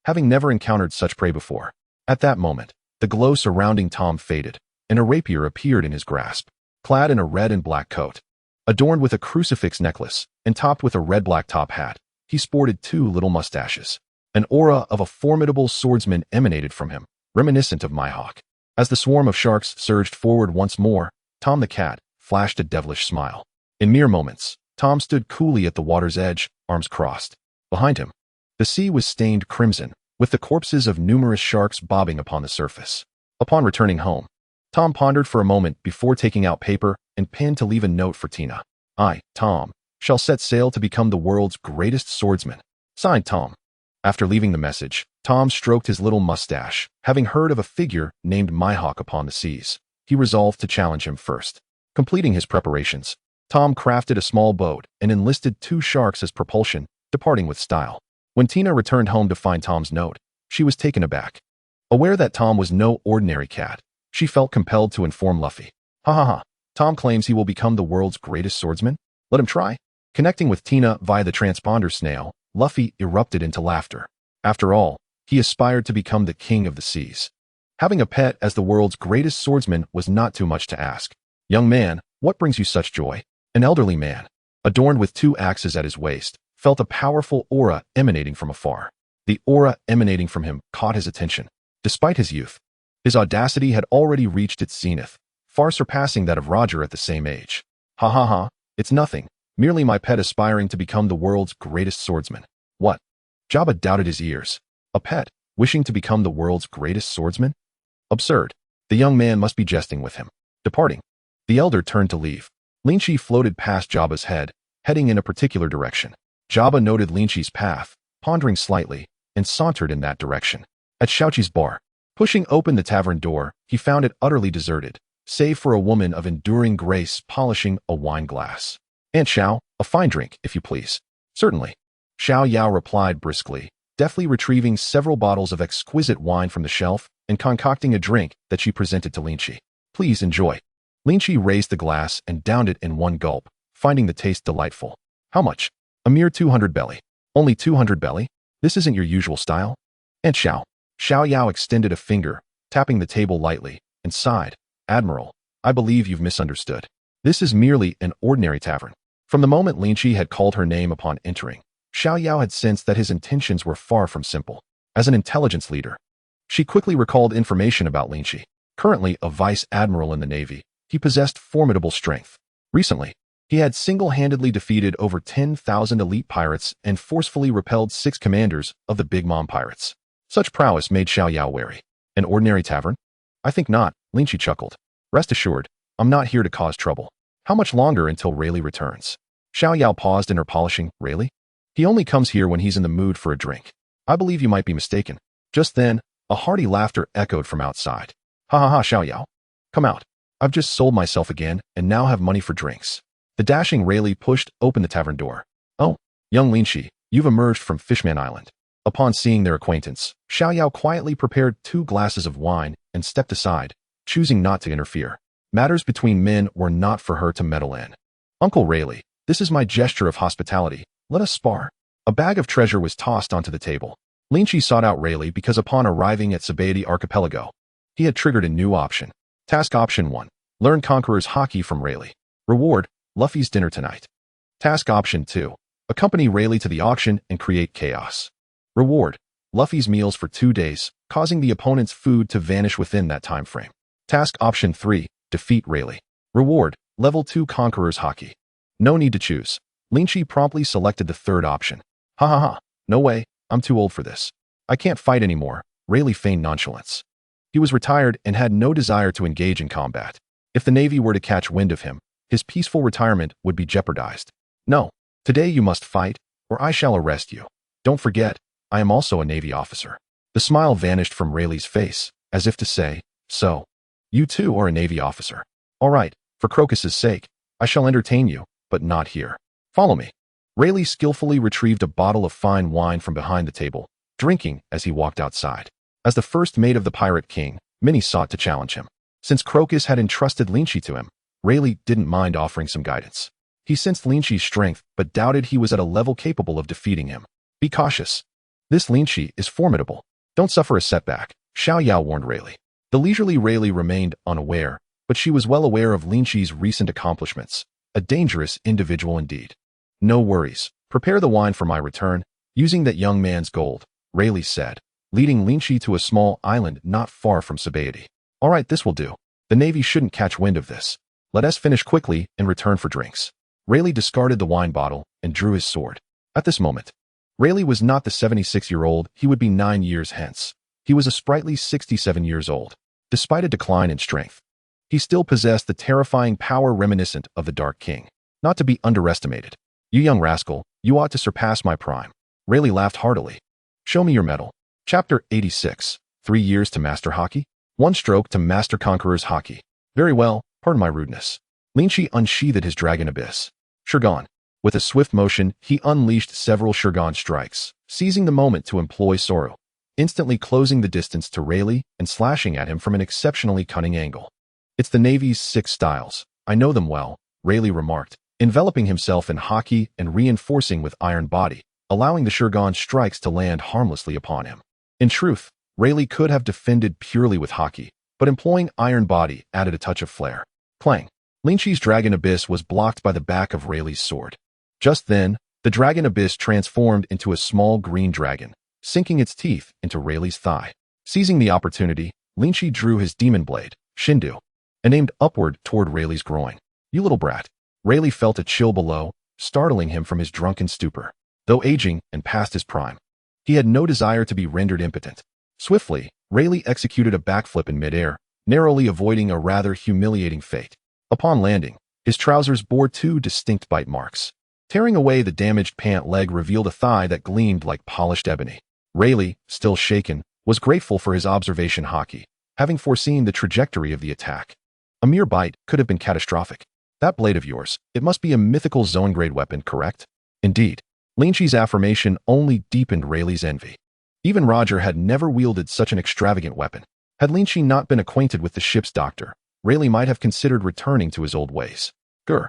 having never encountered such prey before. At that moment, the glow surrounding Tom faded, and a rapier appeared in his grasp. Clad in a red and black coat, adorned with a crucifix necklace, and topped with a red-black top hat, he sported two little mustaches. An aura of a formidable swordsman emanated from him, reminiscent of Mihawk. As the swarm of sharks surged forward once more, Tom the Cat flashed a devilish smile. In mere moments, Tom stood coolly at the water's edge, arms crossed. Behind him, the sea was stained crimson, with the corpses of numerous sharks bobbing upon the surface. Upon returning home, Tom pondered for a moment before taking out paper and pen to leave a note for Tina. I, Tom, shall set sail to become the world's greatest swordsman. Signed, Tom. After leaving the message, Tom stroked his little mustache, having heard of a figure named Mihawk upon the seas. He resolved to challenge him first. Completing his preparations, Tom crafted a small boat and enlisted two sharks as propulsion, departing with style. When Tina returned home to find Tom's note, she was taken aback. Aware that Tom was no ordinary cat, she felt compelled to inform Luffy. Ha ha ha, Tom claims he will become the world's greatest swordsman? Let him try. Connecting with Tina via the transponder snail, Luffy erupted into laughter. After all, he aspired to become the king of the seas. Having a pet as the world's greatest swordsman was not too much to ask. Young man, what brings you such joy? An elderly man, adorned with two axes at his waist, felt a powerful aura emanating from afar. The aura emanating from him caught his attention. Despite his youth, his audacity had already reached its zenith, far surpassing that of Roger at the same age. Ha ha ha, it's nothing, merely my pet aspiring to become the world's greatest swordsman. What? Jabba doubted his ears. A pet, wishing to become the world's greatest swordsman? Absurd. The young man must be jesting with him. Departing, the elder turned to leave. Lynch floated past Jabba's head, heading in a particular direction. Jabba noted Lynch's path, pondering slightly, and sauntered in that direction. At Xiaoqi's bar, pushing open the tavern door, he found it utterly deserted, save for a woman of enduring grace polishing a wine glass. Aunt Xiao, a fine drink, if you please. Certainly. Xiao Yao replied briskly, deftly retrieving several bottles of exquisite wine from the shelf and concocting a drink that she presented to Lynch. Please enjoy. Lynch raised the glass and downed it in one gulp, finding the taste delightful. How much? A mere 200 belly. Only 200 belly? This isn't your usual style? Aunt Xiao. Xiao Yao extended a finger, tapping the table lightly, and sighed. Admiral, I believe you've misunderstood. This is merely an ordinary tavern. From the moment Lynch had called her name upon entering, Xiao Yao had sensed that his intentions were far from simple. As an intelligence leader, she quickly recalled information about Lynch. Currently a vice admiral in the Navy, he possessed formidable strength. Recently, he had single-handedly defeated over 10,000 elite pirates and forcefully repelled 6 commanders of the Big Mom pirates. Such prowess made Xiao Yao wary. An ordinary tavern? I think not, Lynch chuckled. Rest assured, I'm not here to cause trouble. How much longer until Rayleigh returns? Xiao Yao paused in her polishing. Rayleigh? He only comes here when he's in the mood for a drink. I believe you might be mistaken. Just then, a hearty laughter echoed from outside. Ha ha ha, Xiao Yao. Come out. I've just sold myself again and now have money for drinks. The dashing Rayleigh pushed open the tavern door. Oh, young Lynch, you've emerged from Fishman Island. Upon seeing their acquaintance, Xiao Yao quietly prepared 2 glasses of wine and stepped aside, choosing not to interfere. Matters between men were not for her to meddle in. Uncle Rayleigh, this is my gesture of hospitality. Let us spar. A bag of treasure was tossed onto the table. Lynch sought out Rayleigh because upon arriving at Sabaody Archipelago, he had triggered a new option. Task Option 1. Learn Conqueror's Haki from Rayleigh. Reward, Luffy's dinner tonight. Task Option 2. Accompany Rayleigh to the auction and create chaos. Reward, Luffy's meals for 2 days, causing the opponent's food to vanish within that time frame. Task Option 3. Defeat Rayleigh. Reward, Level 2 Conqueror's Haki. No need to choose. Lynch promptly selected the third option. Ha ha ha, no way, I'm too old for this. I can't fight anymore, Rayleigh feigned nonchalance. He was retired and had no desire to engage in combat. If the Navy were to catch wind of him, his peaceful retirement would be jeopardized. No, today you must fight, or I shall arrest you. Don't forget, I am also a Navy officer. The smile vanished from Rayleigh's face, as if to say, so, you too are a Navy officer. All right, for Crocus's sake, I shall entertain you, but not here. Follow me. Rayleigh skillfully retrieved a bottle of fine wine from behind the table, drinking as he walked outside. As the first mate of the Pirate King, many sought to challenge him. Since Crocus had entrusted Lynch to him, Rayleigh didn't mind offering some guidance. He sensed Lynch's strength, but doubted he was at a level capable of defeating him. Be cautious. This Lynch is formidable. Don't suffer a setback, Xiao Yao warned Rayleigh. The leisurely Rayleigh remained unaware, but she was well aware of Lynch's recent accomplishments. A dangerous individual indeed. No worries. Prepare the wine for my return, using that young man's gold, Rayleigh said, leading Lynch to a small island not far from Sabaody. All right, this will do. The Navy shouldn't catch wind of this. Let us finish quickly and return for drinks. Rayleigh discarded the wine bottle and drew his sword. At this moment, Rayleigh was not the 76-year-old he would be 9 years hence. He was a sprightly 67 years old. Despite a decline in strength, he still possessed the terrifying power reminiscent of the Dark King, not to be underestimated. You young rascal, you ought to surpass my prime. Rayleigh laughed heartily. Show me your medal. Chapter 86. 3 years to master Haki? 1 stroke to master Conqueror's Haki. Very well, pardon my rudeness. Lynch unsheathed his dragon abyss. Shurgon. With a swift motion, he unleashed several Shurgon strikes, seizing the moment to employ Soru, instantly closing the distance to Rayleigh and slashing at him from an exceptionally cunning angle. It's the Navy's 6 styles. I know them well, Rayleigh remarked, enveloping himself in Haki and reinforcing with iron body, allowing the Shurgon strikes to land harmlessly upon him. In truth, Rayleigh could have defended purely with Haki, but employing iron body added a touch of flair. Clang. Lynch's dragon abyss was blocked by the back of Rayleigh's sword. Just then, the dragon abyss transformed into a small green dragon, sinking its teeth into Rayleigh's thigh. Seizing the opportunity, Lynch drew his demon blade, Shindu, and aimed upward toward Rayleigh's groin. You little brat. Rayleigh felt a chill below, startling him from his drunken stupor. Though aging and past his prime, he had no desire to be rendered impotent. Swiftly, Rayleigh executed a backflip in midair, narrowly avoiding a rather humiliating fate. Upon landing, his trousers bore 2 distinct bite marks. Tearing away the damaged pant leg revealed a thigh that gleamed like polished ebony. Rayleigh, still shaken, was grateful for his observation Haki, having foreseen the trajectory of the attack. A mere bite could have been catastrophic. That blade of yours, it must be a mythical zone-grade weapon, correct? Indeed. Lynch's affirmation only deepened Rayleigh's envy. Even Roger had never wielded such an extravagant weapon. Had Lynch not been acquainted with the ship's doctor, Rayleigh might have considered returning to his old ways. Grr.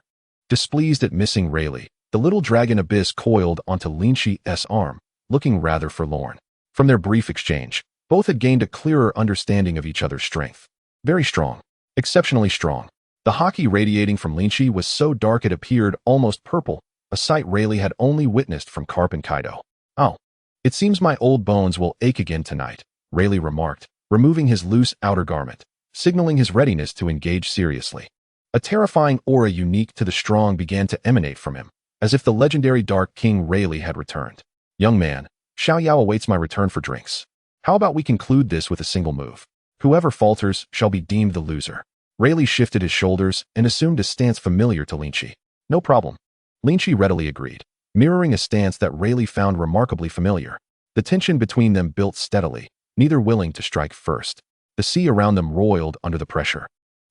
Displeased at missing Rayleigh, the little dragon abyss coiled onto Lynch's arm, looking rather forlorn. From their brief exchange, both had gained a clearer understanding of each other's strength. Very strong. Exceptionally strong. The Haki radiating from Lynch was so dark it appeared almost purple, a sight Rayleigh had only witnessed from Carp and Kaido. Oh. It seems my old bones will ache again tonight, Rayleigh remarked, removing his loose outer garment, signaling his readiness to engage seriously. A terrifying aura unique to the strong began to emanate from him, as if the legendary Dark King Rayleigh had returned. Young man, Xiao Yao awaits my return for drinks. How about we conclude this with a single move? Whoever falters shall be deemed the loser. Rayleigh shifted his shoulders and assumed a stance familiar to Lynch. No problem. Lynch readily agreed. mirroring a stance that Rayleigh found remarkably familiar. The tension between them built steadily, neither willing to strike first. The sea around them roiled under the pressure.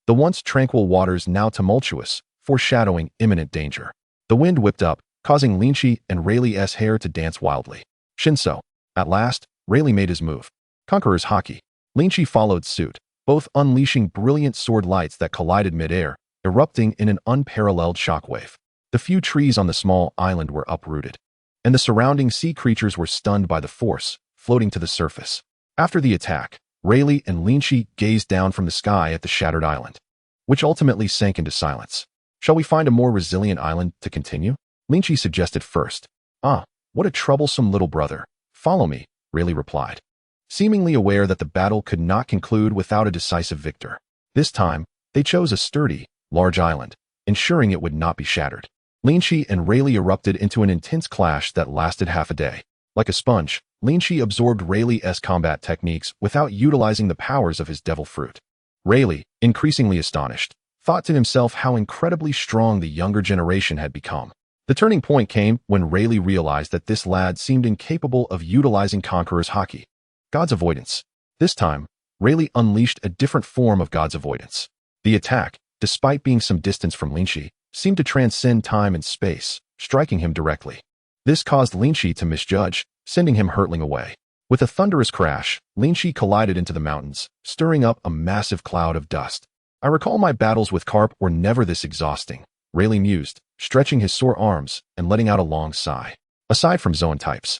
The once tranquil waters now tumultuous, foreshadowing imminent danger. The wind whipped up, causing Lynch and Rayleigh's hair to dance wildly. Shinso. At last, Rayleigh made his move. Conqueror's Haki. Lynch followed suit, both unleashing brilliant sword lights that collided midair, erupting in an unparalleled shockwave. The few trees on the small island were uprooted, and the surrounding sea creatures were stunned by the force, floating to the surface. After the attack, Rayleigh and Lynch gazed down from the sky at the shattered island, which ultimately sank into silence. Shall we find a more resilient island to continue? Lynch suggested first. Ah, what a troublesome little brother. Follow me, Rayleigh replied, seemingly aware that the battle could not conclude without a decisive victor. This time, they chose a sturdy, large island, ensuring it would not be shattered. Lynch and Rayleigh erupted into an intense clash that lasted half a day. Like a sponge, Lynch absorbed Rayleigh's combat techniques without utilizing the powers of his devil fruit. Rayleigh, increasingly astonished, thought to himself how incredibly strong the younger generation had become. The turning point came when Rayleigh realized that this lad seemed incapable of utilizing Conqueror's Haki. God's avoidance. This time, Rayleigh unleashed a different form of God's avoidance. The attack, despite being some distance from Lynch, seemed to transcend time and space, striking him directly. This caused Lynch to misjudge, sending him hurtling away. With a thunderous crash, Lynch collided into the mountains, stirring up a massive cloud of dust. I recall my battles with Carp were never this exhausting, Rayleigh mused, stretching his sore arms and letting out a long sigh. Aside from Zoan types,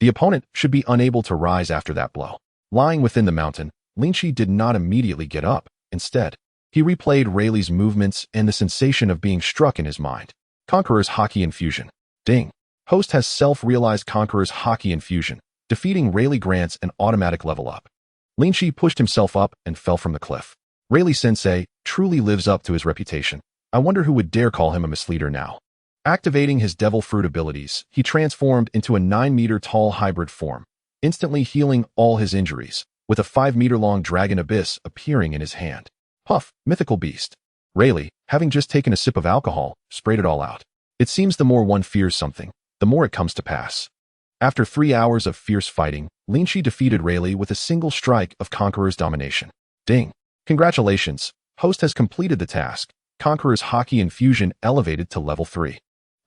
the opponent should be unable to rise after that blow. Lying within the mountain, Lynch did not immediately get up. Instead, he replayed Rayleigh's movements and the sensation of being struck in his mind. Conqueror's Haki Infusion. Ding. Host has self-realized Conqueror's Haki Infusion, defeating Rayleigh grants an automatic level up. Lynch pushed himself up and fell from the cliff. Rayleigh-sensei truly lives up to his reputation. I wonder who would dare call him a misleader now. Activating his devil fruit abilities, he transformed into a 9-meter-tall hybrid form, instantly healing all his injuries, with a 5-meter-long dragon abyss appearing in his hand. Puff, mythical beast. Rayleigh, having just taken a sip of alcohol, sprayed it all out. It seems the more one fears something, the more it comes to pass. After 3 hours of fierce fighting, Lynch defeated Rayleigh with a single strike of Conqueror's domination. Ding. Congratulations, host has completed the task. Conqueror's Haki Infusion elevated to level 3.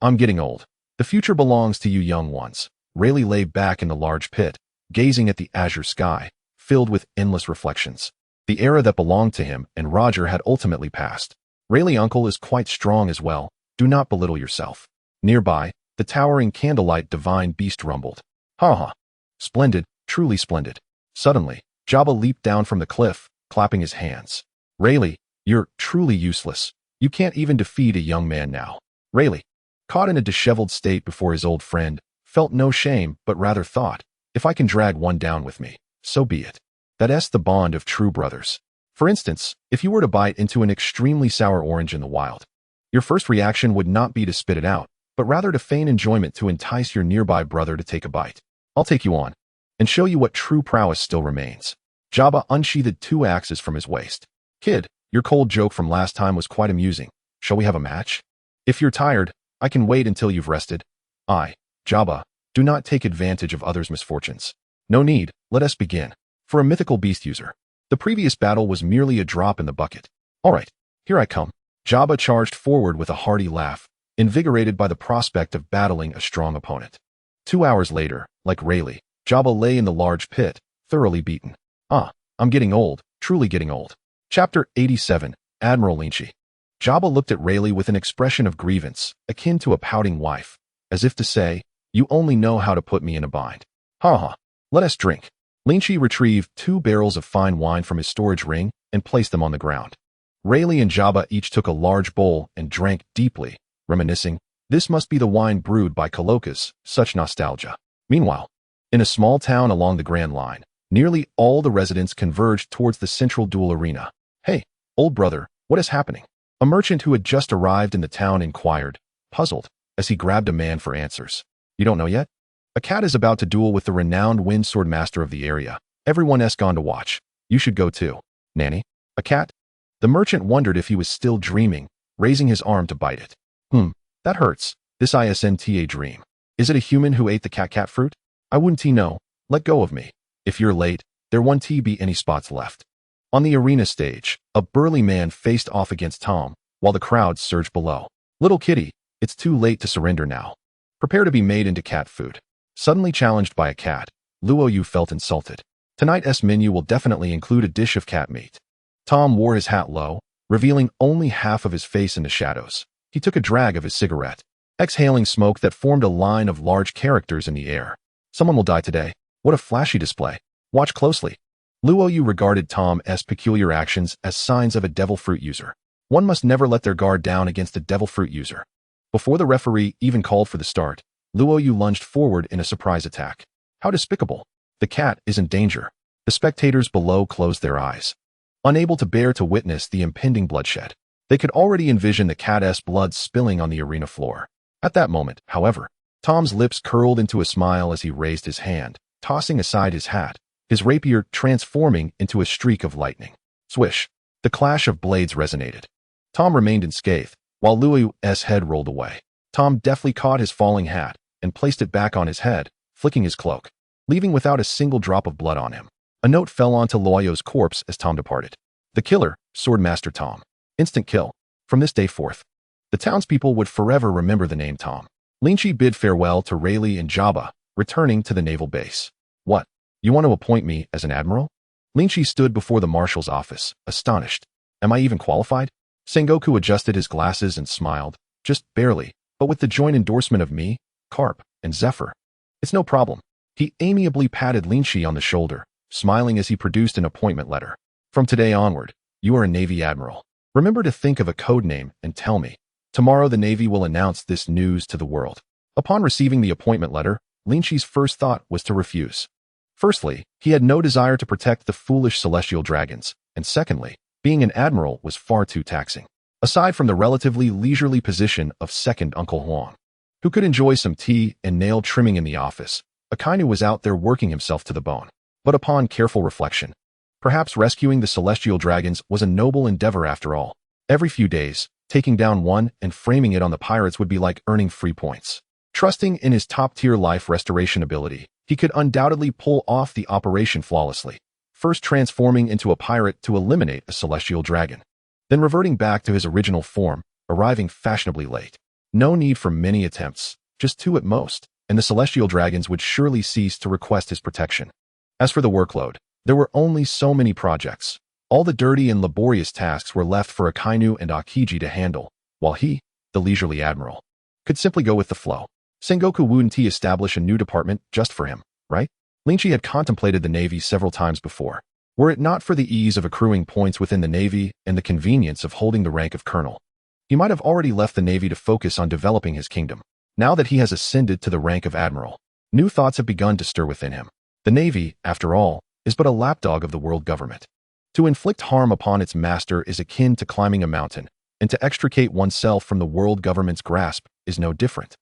I'm getting old. The future belongs to you young ones. Rayleigh lay back in the large pit, gazing at the azure sky, filled with endless reflections. The era that belonged to him and Roger had ultimately passed. Rayleigh uncle is quite strong as well. Do not belittle yourself. Nearby, the towering Candlelight divine beast rumbled. Ha ha. Splendid, truly splendid. Suddenly, Jabba leaped down from the cliff, clapping his hands. Rayleigh, you're truly useless. You can't even defeat a young man now. Rayleigh, caught in a disheveled state before his old friend, felt no shame but rather thought, if I can drag one down with me, so be it. That's the bond of true brothers. For instance, if you were to bite into an extremely sour orange in the wild, your first reaction would not be to spit it out, but rather to feign enjoyment to entice your nearby brother to take a bite. I'll take you on, and show you what true prowess still remains. Jabba unsheathed 2 axes from his waist. Kid, your cold joke from last time was quite amusing. Shall we have a match? If you're tired, I can wait until you've rested. Jabba, do not take advantage of others' misfortunes. No need, let us begin. For a mythical beast user, the previous battle was merely a drop in the bucket. Alright, here I come. Jabba charged forward with a hearty laugh, invigorated by the prospect of battling a strong opponent. 2 hours later, like Rayleigh, Jabba lay in the large pit, thoroughly beaten. I'm getting old, truly getting old. Chapter 87, Admiral Lynch. Jabba looked at Rayleigh with an expression of grievance, akin to a pouting wife, as if to say, you only know how to put me in a bind. Let us drink. Lynch retrieved 2 barrels of fine wine from his storage ring and placed them on the ground. Rayleigh and Jabba each took a large bowl and drank deeply, reminiscing, this must be the wine brewed by Coloccus, such nostalgia. Meanwhile, in a small town along the Grand Line, nearly all the residents converged towards the central duel arena. Hey, old brother, what is happening? A merchant who had just arrived in the town inquired, puzzled, as he grabbed a man for answers. You don't know yet? A cat is about to duel with the renowned wind sword master of the area. Everyone's gone to watch. You should go too. Nanny? A cat? The merchant wondered if he was still dreaming, raising his arm to bite it. That hurts. This isn't a dream. Is it a human who ate the cat fruit? I wouldn't know. Let go of me. If you're late, there won't be any spots left. On the arena stage, a burly man faced off against Tom, while the crowd surged below. Little kitty, it's too late to surrender now. Prepare to be made into cat food. Suddenly challenged by a cat, Luoyu felt insulted. Tonight's menu will definitely include a dish of cat meat. Tom wore his hat low, revealing only half of his face in the shadows. He took a drag of his cigarette, exhaling smoke that formed a line of large characters in the air. Someone will die today. What a flashy display. Watch closely. Luoyu regarded Tom's peculiar actions as signs of a devil fruit user. One must never let their guard down against a devil fruit user. Before the referee even called for the start, Luoyu lunged forward in a surprise attack. How despicable. The cat is in danger. The spectators below closed their eyes, unable to bear to witness the impending bloodshed. They could already envision the cat's blood spilling on the arena floor. At that moment, however, Tom's lips curled into a smile as he raised his hand, tossing aside his hat, his rapier transforming into a streak of lightning. Swish! The clash of blades resonated. Tom remained unscathed, while Luoyu's head rolled away. Tom deftly caught his falling hat and placed it back on his head, flicking his cloak, leaving without a single drop of blood on him. A note fell onto Luoyu's corpse as Tom departed. The killer, Swordmaster Tom. Instant kill. From this day forth, the townspeople would forever remember the name Tom. Lynch bid farewell to Rayleigh and Jabba, returning to the naval base. What? You want to appoint me as an admiral? Lynch stood before the marshal's office, astonished. Am I even qualified? Sengoku adjusted his glasses and smiled, just barely, but with the joint endorsement of me, Carp, and Zephyr. It's no problem. He amiably patted Lynch on the shoulder, smiling as he produced an appointment letter. From today onward, you are a Navy Admiral. Remember to think of a code name and tell me. Tomorrow the Navy will announce this news to the world. Upon receiving the appointment letter, Lynch's first thought was to refuse. Firstly, he had no desire to protect the foolish celestial dragons, and secondly, being an admiral was far too taxing. Aside from the relatively leisurely position of second Uncle Huang, who could enjoy some tea and nail trimming in the office, Akainu was out there working himself to the bone. But upon careful reflection, perhaps rescuing the celestial dragons was a noble endeavor after all. Every few days, taking down one and framing it on the pirates would be like earning free points. Trusting in his top-tier life restoration ability, he could undoubtedly pull off the operation flawlessly, first transforming into a pirate to eliminate a celestial dragon, then reverting back to his original form, arriving fashionably late. No need for many attempts, just two at most, and the celestial dragons would surely cease to request his protection. As for the workload, there were only so many projects. All the dirty and laborious tasks were left for Akainu and Akiji to handle, while he, the leisurely admiral, could simply go with the flow. Sengoku wouldn't establish a new department just for him, right? Lynch had contemplated the Navy several times before. Were it not for the ease of accruing points within the Navy and the convenience of holding the rank of colonel, he might have already left the Navy to focus on developing his kingdom. Now that he has ascended to the rank of admiral, new thoughts have begun to stir within him. The Navy, after all, is but a lapdog of the world government. To inflict harm upon its master is akin to climbing a mountain, and to extricate oneself from the world government's grasp is no different.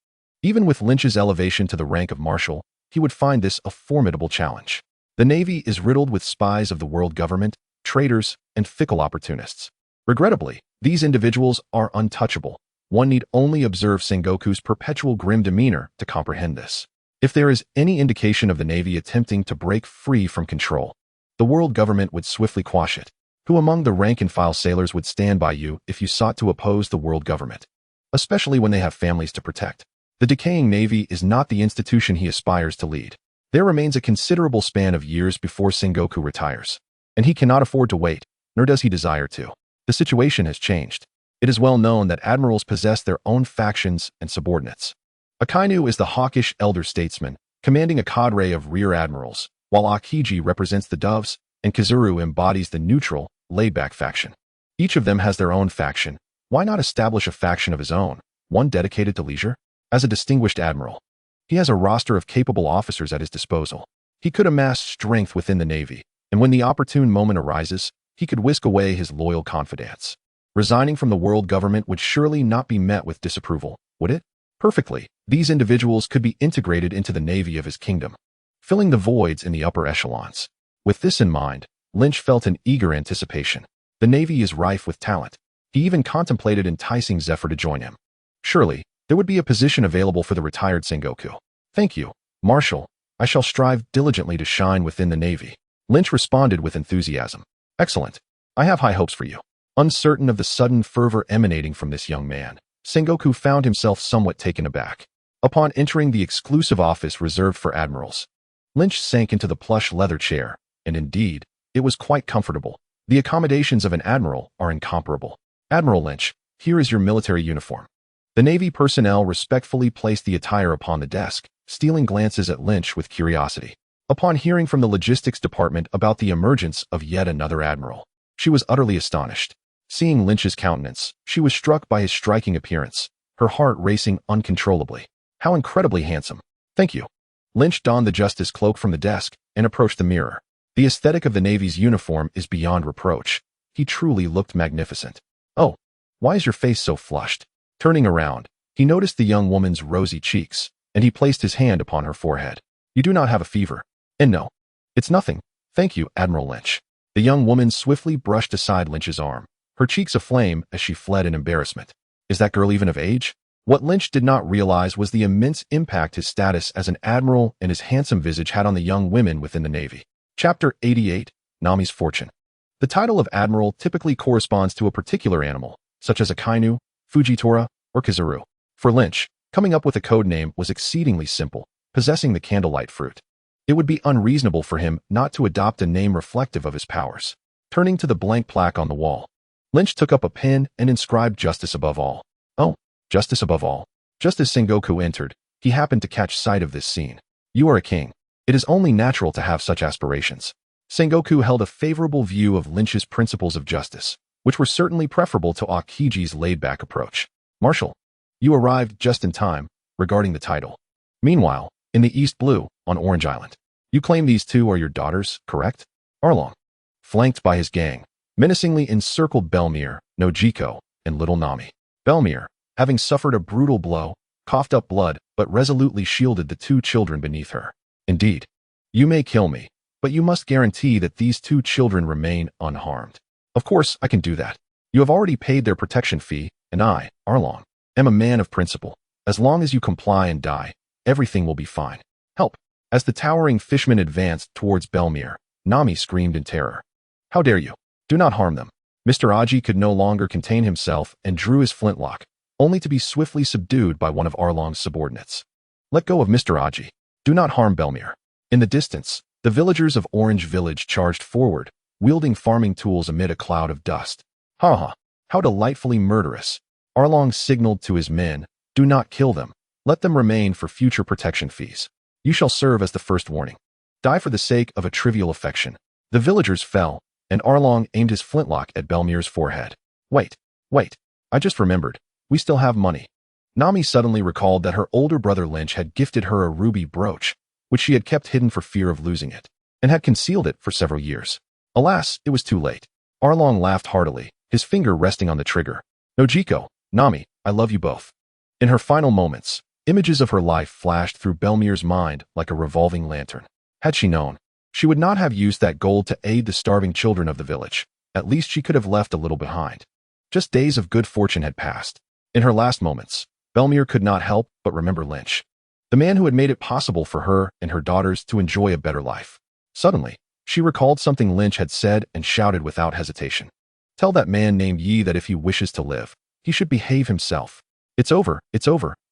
Even with Lynch's elevation to the rank of marshal, he would find this a formidable challenge. The Navy is riddled with spies of the world government, traitors, and fickle opportunists. Regrettably, these individuals are untouchable. One need only observe Sengoku's perpetual grim demeanor to comprehend this. If there is any indication of the Navy attempting to break free from control, the world government would swiftly quash it. Who among the rank-and-file sailors would stand by you if you sought to oppose the world government, especially when they have families to protect? The decaying Navy is not the institution he aspires to lead. There remains a considerable span of years before Sengoku retires, and he cannot afford to wait, nor does he desire to. The situation has changed. It is well known that admirals possess their own factions and subordinates. Akainu is the hawkish elder statesman, commanding a cadre of rear admirals, while Akiji represents the doves, and Kazuru embodies the neutral, laid-back faction. Each of them has their own faction. Why not establish a faction of his own, one dedicated to leisure? As a distinguished admiral, he has a roster of capable officers at his disposal. He could amass strength within the Navy, and when the opportune moment arises, he could whisk away his loyal confidants. Resigning from the world government would surely not be met with disapproval, would it? Perfectly, these individuals could be integrated into the Navy of his kingdom, filling the voids in the upper echelons. With this in mind, Lynch felt an eager anticipation. The Navy is rife with talent. He even contemplated enticing Zephyr to join him. Surely, There would be a position available for the retired Sengoku. Thank you, Marshal. I shall strive diligently to shine within the Navy. Lynch responded with enthusiasm. Excellent. I have high hopes for you. Uncertain of the sudden fervor emanating from this young man, Sengoku found himself somewhat taken aback. Upon entering the exclusive office reserved for admirals, Lynch sank into the plush leather chair, and indeed, it was quite comfortable. The accommodations of an admiral are incomparable. Admiral Lynch, here is your military uniform. The Navy personnel respectfully placed the attire upon the desk, stealing glances at Lynch with curiosity. Upon hearing from the logistics department about the emergence of yet another admiral, she was utterly astonished. Seeing Lynch's countenance, she was struck by his striking appearance, her heart racing uncontrollably. How incredibly handsome. Thank you. Lynch donned the justice cloak from the desk and approached the mirror. The aesthetic of the Navy's uniform is beyond reproach. He truly looked magnificent. Oh, why is your face so flushed? Turning around, he noticed the young woman's rosy cheeks, and he placed his hand upon her forehead. You do not have a fever. And no, it's nothing. Thank you, Admiral Lynch. The young woman swiftly brushed aside Lynch's arm, her cheeks aflame as she fled in embarrassment. Is that girl even of age? What Lynch did not realize was the immense impact his status as an admiral and his handsome visage had on the young women within the Navy. Chapter 88, Nami's Fortune. The title of admiral typically corresponds to a particular animal, such as a kainu, Fujitora, or Kizaru. For Lynch, coming up with a code name was exceedingly simple, possessing the Candlelight Fruit. It would be unreasonable for him not to adopt a name reflective of his powers. Turning to the blank plaque on the wall, Lynch took up a pen and inscribed Justice Above All. Oh, Justice Above All. Just as Sengoku entered, he happened to catch sight of this scene. You are a king. It is only natural to have such aspirations. Sengoku held a favorable view of Lynch's principles of justice, which were certainly preferable to Aokiji's laid-back approach. Marshal, you arrived just in time, regarding the title. Meanwhile, in the East Blue, on Orange Island, you claim these two are your daughters, correct? Arlong, flanked by his gang, menacingly encircled Belmere, Nojiko, and little Nami. Belmere, having suffered a brutal blow, coughed up blood but resolutely shielded the two children beneath her. Indeed, you may kill me, but you must guarantee that these two children remain unharmed. Of course, I can do that. You have already paid their protection fee, and I, Arlong, am a man of principle. As long as you comply and die, everything will be fine. Help! As the towering fishman advanced towards Belmere, Nami screamed in terror. How dare you? Do not harm them. Mr. Aji could no longer contain himself and drew his flintlock, only to be swiftly subdued by one of Arlong's subordinates. Let go of Mr. Aji. Do not harm Belmere. In the distance, the villagers of Orange Village charged forward, wielding farming tools amid a cloud of dust. Ha ha! How delightfully murderous. Arlong signaled to his men, do not kill them. Let them remain for future protection fees. You shall serve as the first warning. Die for the sake of a trivial affection. The villagers fell, and Arlong aimed his flintlock at Belmere's forehead. Wait. I just remembered. We still have money. Nami suddenly recalled that her older brother Lynch had gifted her a ruby brooch, which she had kept hidden for fear of losing it, and had concealed it for several years. Alas, it was too late. Arlong laughed heartily, his finger resting on the trigger. Nojiko, Nami, I love you both. In her final moments, images of her life flashed through Belmere's mind like a revolving lantern. Had she known, she would not have used that gold to aid the starving children of the village. At least she could have left a little behind. Just days of good fortune had passed. In her last moments, Belmere could not help but remember Lynch, the man who had made it possible for her and her daughters to enjoy a better life. Suddenly, she recalled something Lynch had said and shouted without hesitation. Tell that man named Yi that if he wishes to live, he should behave himself. It's over,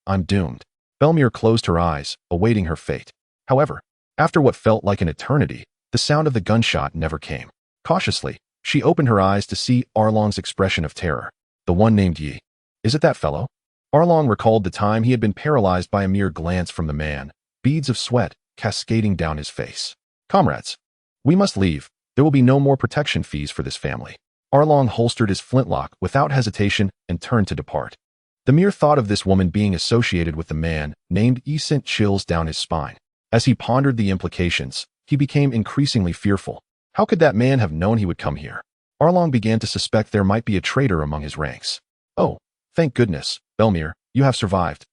I'm doomed. Belmere closed her eyes, awaiting her fate. However, after what felt like an eternity, the sound of the gunshot never came. Cautiously, she opened her eyes to see Arlong's expression of terror. The one named Yi. Is it that fellow? Arlong recalled the time he had been paralyzed by a mere glance from the man, beads of sweat cascading down his face. Comrades, we must leave. There will be no more protection fees for this family. Arlong holstered his flintlock without hesitation and turned to depart. The mere thought of this woman being associated with the man named Yi sent chills down his spine. As he pondered the implications, he became increasingly fearful. How could that man have known he would come here? Arlong began to suspect there might be a traitor among his ranks. Oh, thank goodness, Belmere, you have survived.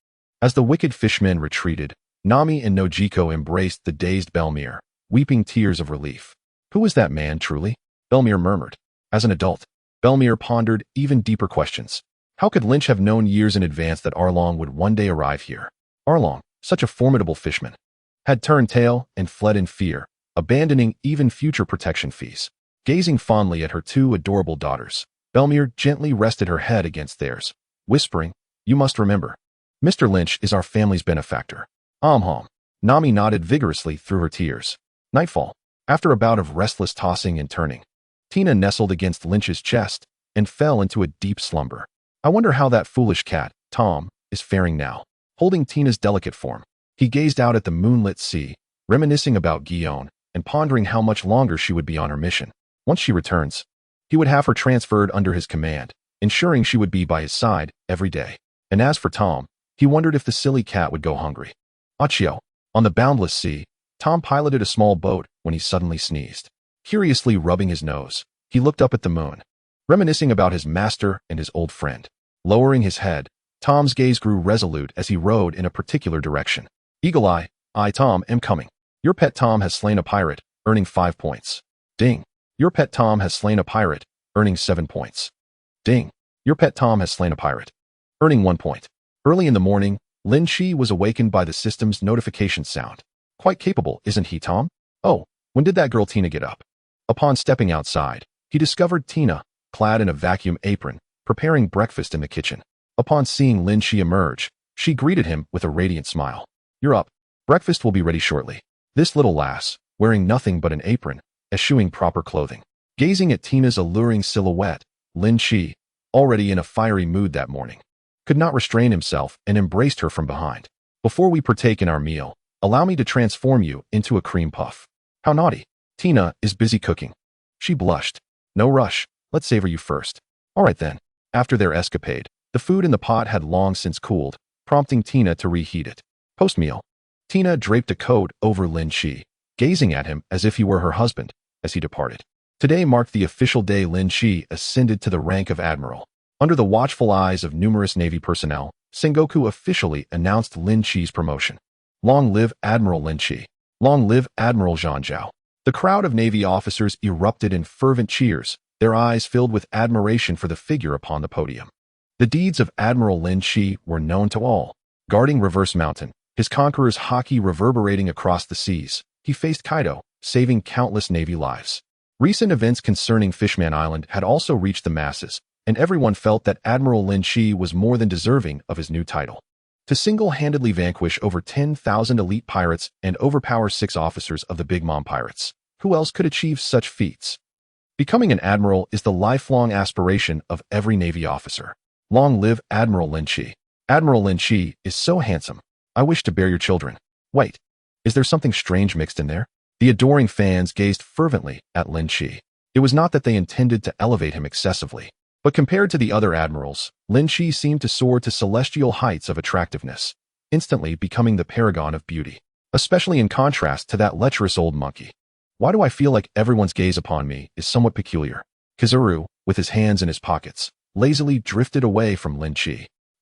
As the wicked fishmen retreated, Nami and Nojiko embraced the dazed Belmere, weeping tears of relief. Who was that man, truly? Belmere murmured. As an adult, Belmere pondered even deeper questions. How could Lynch have known years in advance that Arlong would one day arrive here? Arlong, such a formidable fishman, had turned tail and fled in fear, abandoning even future protection fees. Gazing fondly at her two adorable daughters, Belmere gently rested her head against theirs, whispering, "You must remember, Mr. Lynch is our family's benefactor." Hom. Nami nodded vigorously through her tears. Nightfall. After a bout of restless tossing and turning, Tina nestled against Lynch's chest and fell into a deep slumber. I wonder how that foolish cat, Tom, is faring now. Holding Tina's delicate form, he gazed out at the moonlit sea, reminiscing about Guion and pondering how much longer she would be on her mission. Once she returns, he would have her transferred under his command, ensuring she would be by his side every day. And as for Tom, he wondered if the silly cat would go hungry. Achio. On the boundless sea, Tom piloted a small boat when he suddenly sneezed. Curiously rubbing his nose, he looked up at the moon, reminiscing about his master and his old friend. Lowering his head, Tom's gaze grew resolute as he rowed in a particular direction. Eagle Eye, I, Tom, am coming. Your pet Tom has slain a pirate, earning 5 points. Ding. Your pet Tom has slain a pirate, earning 7 points. Ding. Your pet Tom has slain a pirate, earning 1 point. Early in the morning, Lynch was awakened by the system's notification sound. Quite capable, isn't he, Tom? Oh, when did that girl Tina get up? Upon stepping outside, he discovered Tina, clad in a vacuum apron, preparing breakfast in the kitchen. Upon seeing Lynch emerge, she greeted him with a radiant smile. You're up. Breakfast will be ready shortly. This little lass, wearing nothing but an apron, eschewing proper clothing. Gazing at Tina's alluring silhouette, Lynch, already in a fiery mood that morning, could not restrain himself and embraced her from behind. Before we partake in our meal, allow me to transform you into a cream puff. How naughty. Tina is busy cooking. She blushed. No rush. Let's savor you first. All right then. After their escapade, the food in the pot had long since cooled, prompting Tina to reheat it. Post-meal. Tina draped a coat over Lynch, gazing at him as if he were her husband, as he departed. Today marked the official day Lynch ascended to the rank of admiral. Under the watchful eyes of numerous Navy personnel, Sengoku officially announced Lynch's promotion. Long live Admiral Lynch! Long live Admiral Zhang Zhao! The crowd of Navy officers erupted in fervent cheers, their eyes filled with admiration for the figure upon the podium. The deeds of Admiral Lynch were known to all. Guarding Reverse Mountain, his conqueror's Haki reverberating across the seas, he faced Kaido, saving countless Navy lives. Recent events concerning Fishman Island had also reached the masses, and everyone felt that Admiral Lynch was more than deserving of his new title. To single-handedly vanquish over 10,000 elite pirates and overpower 6 officers of the Big Mom pirates, who else could achieve such feats? Becoming an admiral is the lifelong aspiration of every Navy officer. Long live Admiral Lynch! Admiral Lynch is so handsome. I wish to bear your children. Wait, is there something strange mixed in there? The adoring fans gazed fervently at Lynch. It was not that they intended to elevate him excessively, but compared to the other admirals, Lynch seemed to soar to celestial heights of attractiveness, instantly becoming the paragon of beauty, especially in contrast to that lecherous old monkey. Why do I feel like everyone's gaze upon me is somewhat peculiar? Kizaru, with his hands in his pockets, lazily drifted away from Lynch.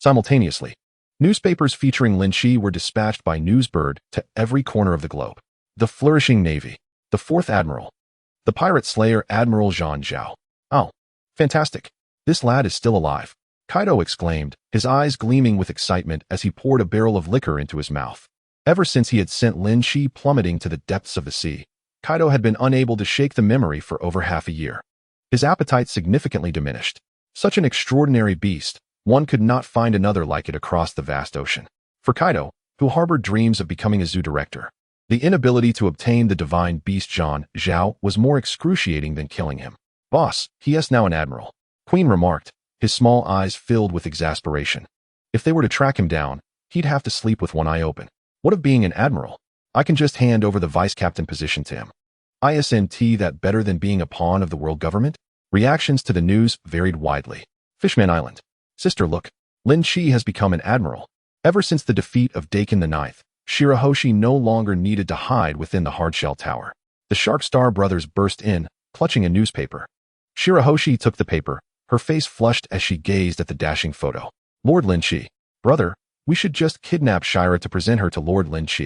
Simultaneously, newspapers featuring Lynch were dispatched by Newsbird to every corner of the globe. The flourishing Navy, the 4th Admiral, the pirate slayer Admiral Zhang Zhao. Oh, fantastic. This lad is still alive, Kaido exclaimed, his eyes gleaming with excitement as he poured a barrel of liquor into his mouth. Ever since he had sent Lynch plummeting to the depths of the sea, Kaido had been unable to shake the memory for over half a year. His appetite significantly diminished. Such an extraordinary beast, one could not find another like it across the vast ocean. For Kaido, who harbored dreams of becoming a zoo director, the inability to obtain the divine beast Zhang Zhao was more excruciating than killing him. Boss, he is now an admiral, Queen remarked, his small eyes filled with exasperation. If they were to track him down, he'd have to sleep with one eye open. What of being an admiral? I can just hand over the vice captain position to him. Isn't that better than being a pawn of the world government? Reactions to the news varied widely. Fishman Island. Sister, look. Lynch has become an admiral. Ever since the defeat of Dakin IX, Shirahoshi no longer needed to hide within the hardshell tower. The Shark Star brothers burst in, clutching a newspaper. Shirahoshi took the paper, her face flushed as she gazed at the dashing photo. Lord Lynch. Brother, we should just kidnap Shira to present her to Lord Lynch.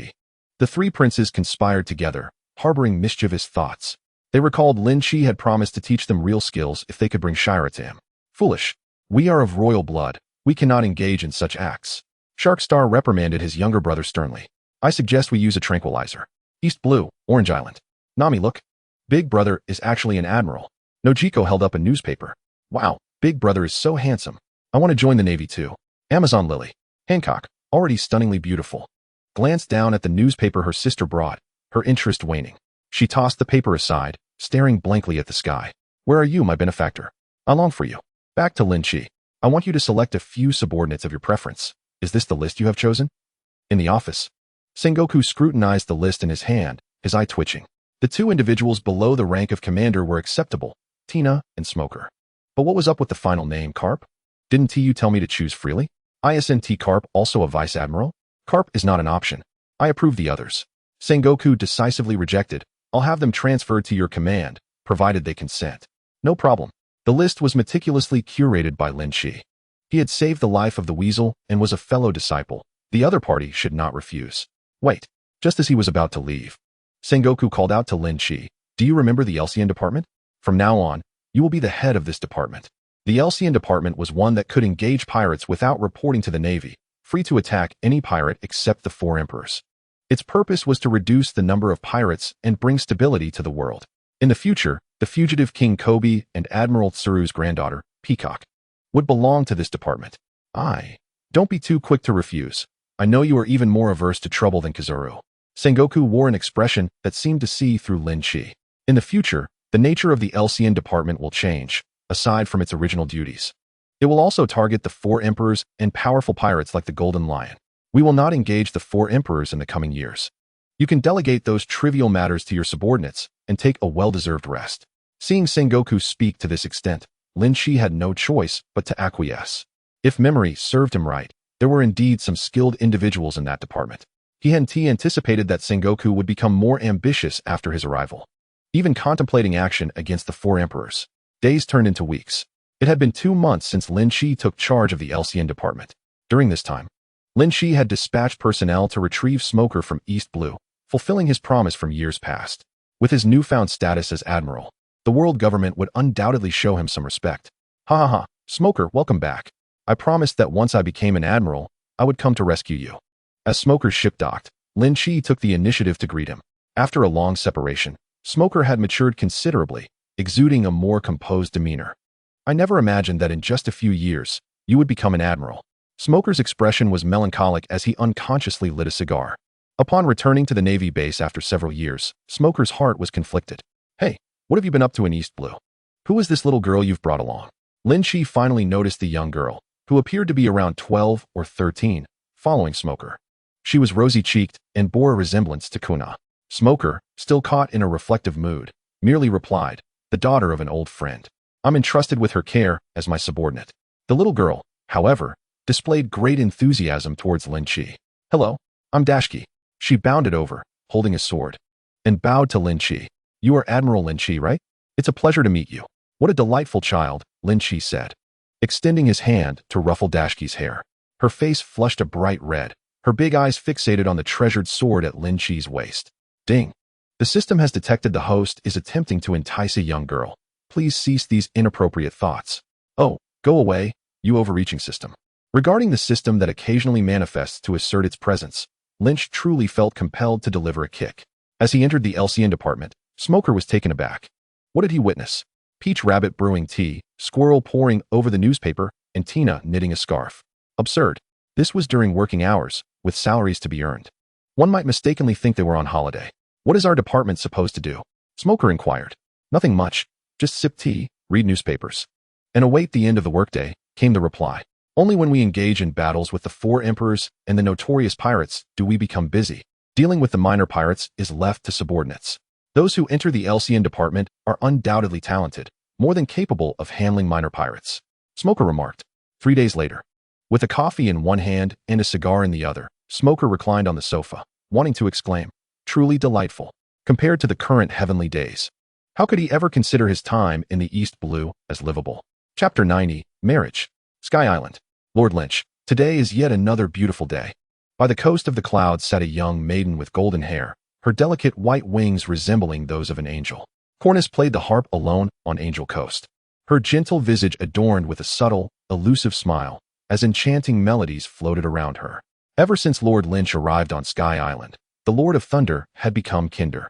The 3 princes conspired together, harboring mischievous thoughts. They recalled Lynch had promised to teach them real skills if they could bring Shira to him. Foolish. We are of royal blood. We cannot engage in such acts. Sharkstar reprimanded his younger brother sternly. I suggest we use a tranquilizer. East Blue, Orange Island. Nami, look. Big Brother is actually an admiral. Nojiko held up a newspaper. Wow, Big Brother is so handsome. I want to join the Navy too. Amazon Lily. Hancock, already stunningly beautiful. Glanced down at the newspaper her sister brought, her interest waning. She tossed the paper aside, staring blankly at the sky. Where are you, my benefactor? I long for you. Back to Lynch. I want you to select a few subordinates of your preference. Is this the list you have chosen? In the office. Sengoku scrutinized the list in his hand, his eye twitching. The two individuals below the rank of commander were acceptable, Tina and Smoker. But what was up with the final name, Carp? Didn't TU tell me to choose freely? ISNT Carp also a vice admiral? Carp is not an option. I approve the others. Sengoku decisively rejected. I'll have them transferred to your command, provided they consent. No problem. The list was meticulously curated by Lynch. He had saved the life of the weasel and was a fellow disciple. The other party should not refuse. Wait. Just as he was about to leave, Sengoku called out to Lynch. Do you remember the Elcian department? From now on, you will be the head of this department. The Elcian department was one that could engage pirates without reporting to the Navy, free to attack any pirate except the four emperors. Its purpose was to reduce the number of pirates and bring stability to the world. In the future, the fugitive King Kobe and Admiral Tsuru's granddaughter, Peacock, would belong to this department. Don't be too quick to refuse. I know you are even more averse to trouble than Kazuru. Sengoku wore an expression that seemed to see through Lynch. In the future, the nature of the Elcian department will change, aside from its original duties. It will also target the four emperors and powerful pirates like the Golden Lion. We will not engage the four emperors in the coming years. You can delegate those trivial matters to your subordinates and take a well-deserved rest. Seeing Sengoku speak to this extent, Lynch had no choice but to acquiesce. If memory served him right, there were indeed some skilled individuals in that department. He had anticipated that Sengoku would become more ambitious after his arrival, even contemplating action against the four emperors. Days turned into weeks. It had been 2 months since Lynch took charge of the Elcian department. During this time, Lynch had dispatched personnel to retrieve Smoker from East Blue, fulfilling his promise from years past. With his newfound status as admiral, the world government would undoubtedly show him some respect. Ha, Smoker, welcome back. I promised that once I became an admiral, I would come to rescue you. As Smoker's ship docked, Lynch took the initiative to greet him. After a long separation, Smoker had matured considerably, exuding a more composed demeanor. I never imagined that in just a few years, you would become an admiral. Smoker's expression was melancholic as he unconsciously lit a cigar. Upon returning to the Navy base after several years, Smoker's heart was conflicted. Hey, what have you been up to in East Blue? Who is this little girl you've brought along? Lynch finally noticed the young girl, who appeared to be around 12 or 13, following Smoker. She was rosy-cheeked and bore a resemblance to Kuna. Smoker, still caught in a reflective mood, merely replied, the daughter of an old friend. I'm entrusted with her care as my subordinate. The little girl, however, displayed great enthusiasm towards Lynch. Hello, I'm Dashki. She bounded over, holding a sword, and bowed to Lynch. You are Admiral Lynch, right? It's a pleasure to meet you. What a delightful child, Lynch said, extending his hand to ruffle Dashki's hair. Her face flushed a bright red, her big eyes fixated on the treasured sword at Lynch's waist. Ding. The system has detected the host is attempting to entice a young girl. Please cease these inappropriate thoughts. Oh, go away, you overreaching system. Regarding the system that occasionally manifests to assert its presence, Lynch truly felt compelled to deliver a kick. As he entered the Elcian department, Smoker was taken aback. What did he witness? Peach Rabbit brewing tea, Squirrel poring over the newspaper, and Tina knitting a scarf. Absurd. This was during working hours, with salaries to be earned. One might mistakenly think they were on holiday. What is our department supposed to do? Smoker inquired. Nothing much. Just sip tea, read newspapers, and await the end of the workday, came the reply. Only when we engage in battles with the four emperors and the notorious pirates do we become busy. Dealing with the minor pirates is left to subordinates. Those who enter the Elcian department are undoubtedly talented, more than capable of handling minor pirates. Smoker remarked. 3 days later, with a coffee in one hand and a cigar in the other, Smoker reclined on the sofa, wanting to exclaim, truly delightful, compared to the current heavenly days. How could he ever consider his time in the East Blue as livable? Chapter 90, Marriage. Sky Island. Lord Lynch, today is yet another beautiful day. By the coast of the clouds sat a young maiden with golden hair, her delicate white wings resembling those of an angel. Cornus played the harp alone on Angel Coast. her gentle visage adorned with a subtle, elusive smile, as enchanting melodies floated around her. Ever since Lord Lynch arrived on Sky Island, the Lord of Thunder had become kinder.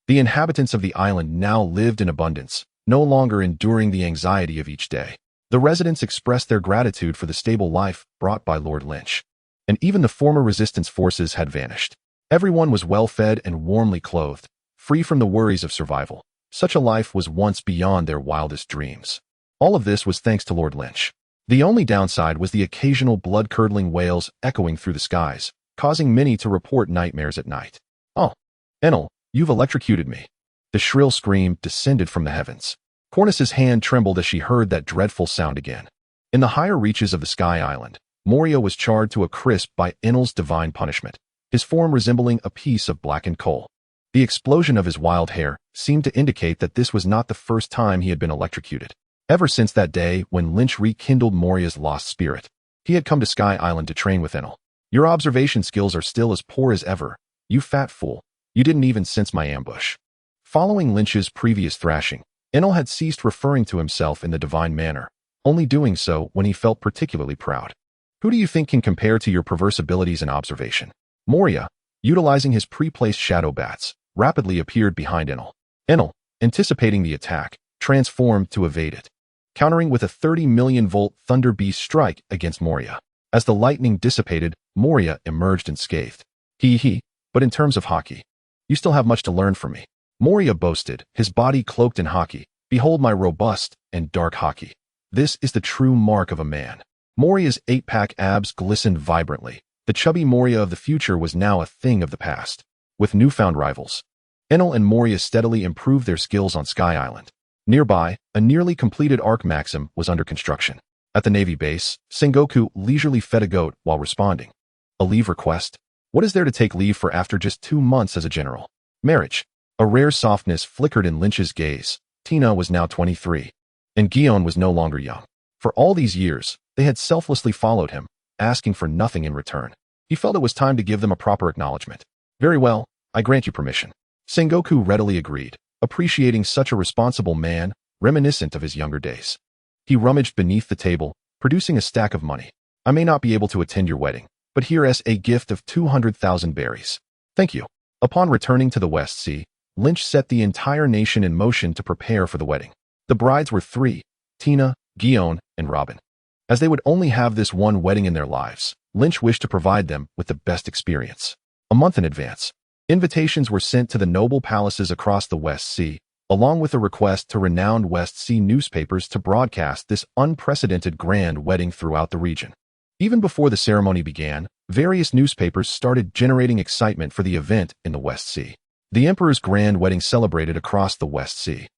The inhabitants of the island now lived in abundance, no longer enduring the anxiety of each day. The residents expressed their gratitude for the stable life brought by Lord Lynch. And even the former resistance forces had vanished. Everyone was well-fed and warmly clothed, free from the worries of survival. Such a life was once beyond their wildest dreams. All of this was thanks to Lord Lynch. The only downside was the occasional blood-curdling wails echoing through the skies, causing many to report nightmares at night. "Oh, Enel, you've electrocuted me." The shrill scream descended from the heavens. Cornus's hand trembled as she heard that dreadful sound again. In the higher reaches of the Sky Island, Moria was charred to a crisp by Enel's divine punishment, his form resembling a piece of blackened coal. The explosion of his wild hair seemed to indicate that this was not the first time he had been electrocuted. Ever since that day when Lynch rekindled Moria's lost spirit, he had come to Sky Island to train with Enel. "Your observation skills are still as poor as ever, you fat fool. You didn't even sense my ambush." Following Lynch's previous thrashing, Enel had ceased referring to himself in the divine manner, only doing so when he felt particularly proud. "Who do you think can compare to your perverse abilities in observation?" Moria, utilizing his pre-placed shadow bats, rapidly appeared behind Enel. Enel, anticipating the attack, transformed to evade it, countering with a 30 million-volt Thunder Beast strike against Moria. As the lightning dissipated, Moria emerged unscathed. But in terms of Haki, you still have much to learn from me." Moria boasted, his body cloaked in Haki. "Behold my robust and dark Haki. This is the true mark of a man." Moria's 8-pack abs glistened vibrantly. The chubby Moria of the future was now a thing of the past. With newfound rivals, Enel and Moria steadily improved their skills on Sky Island. Nearby, a nearly completed Arc Maxim was under construction. At the Navy base, Sengoku leisurely fed a goat while responding. "A leave request? What is there to take leave for after just 2 months as a general?" "Marriage." A rare softness flickered in Lynch's gaze. Tina was now 23, and Guion was no longer young. For all these years, they had selflessly followed him, asking for nothing in return. He felt it was time to give them a proper acknowledgement. "Very well, I grant you permission." Sengoku readily agreed, appreciating such a responsible man, reminiscent of his younger days. He rummaged beneath the table, producing a stack of money. "I may not be able to attend your wedding, but here is a gift of 200,000 berries. Thank you." Upon returning to the West Sea, Lynch set the entire nation in motion to prepare for the wedding. The brides were 3, Tina, Guion, and Robin. As they would only have this one wedding in their lives, Lynch wished to provide them with the best experience. A month in advance, invitations were sent to the noble palaces across the West Sea, along with a request to renowned West Sea newspapers to broadcast this unprecedented grand wedding throughout the region. Even before the ceremony began, various newspapers started generating excitement for the event in the West Sea. The Emperor's grand wedding celebrated across the West Sea.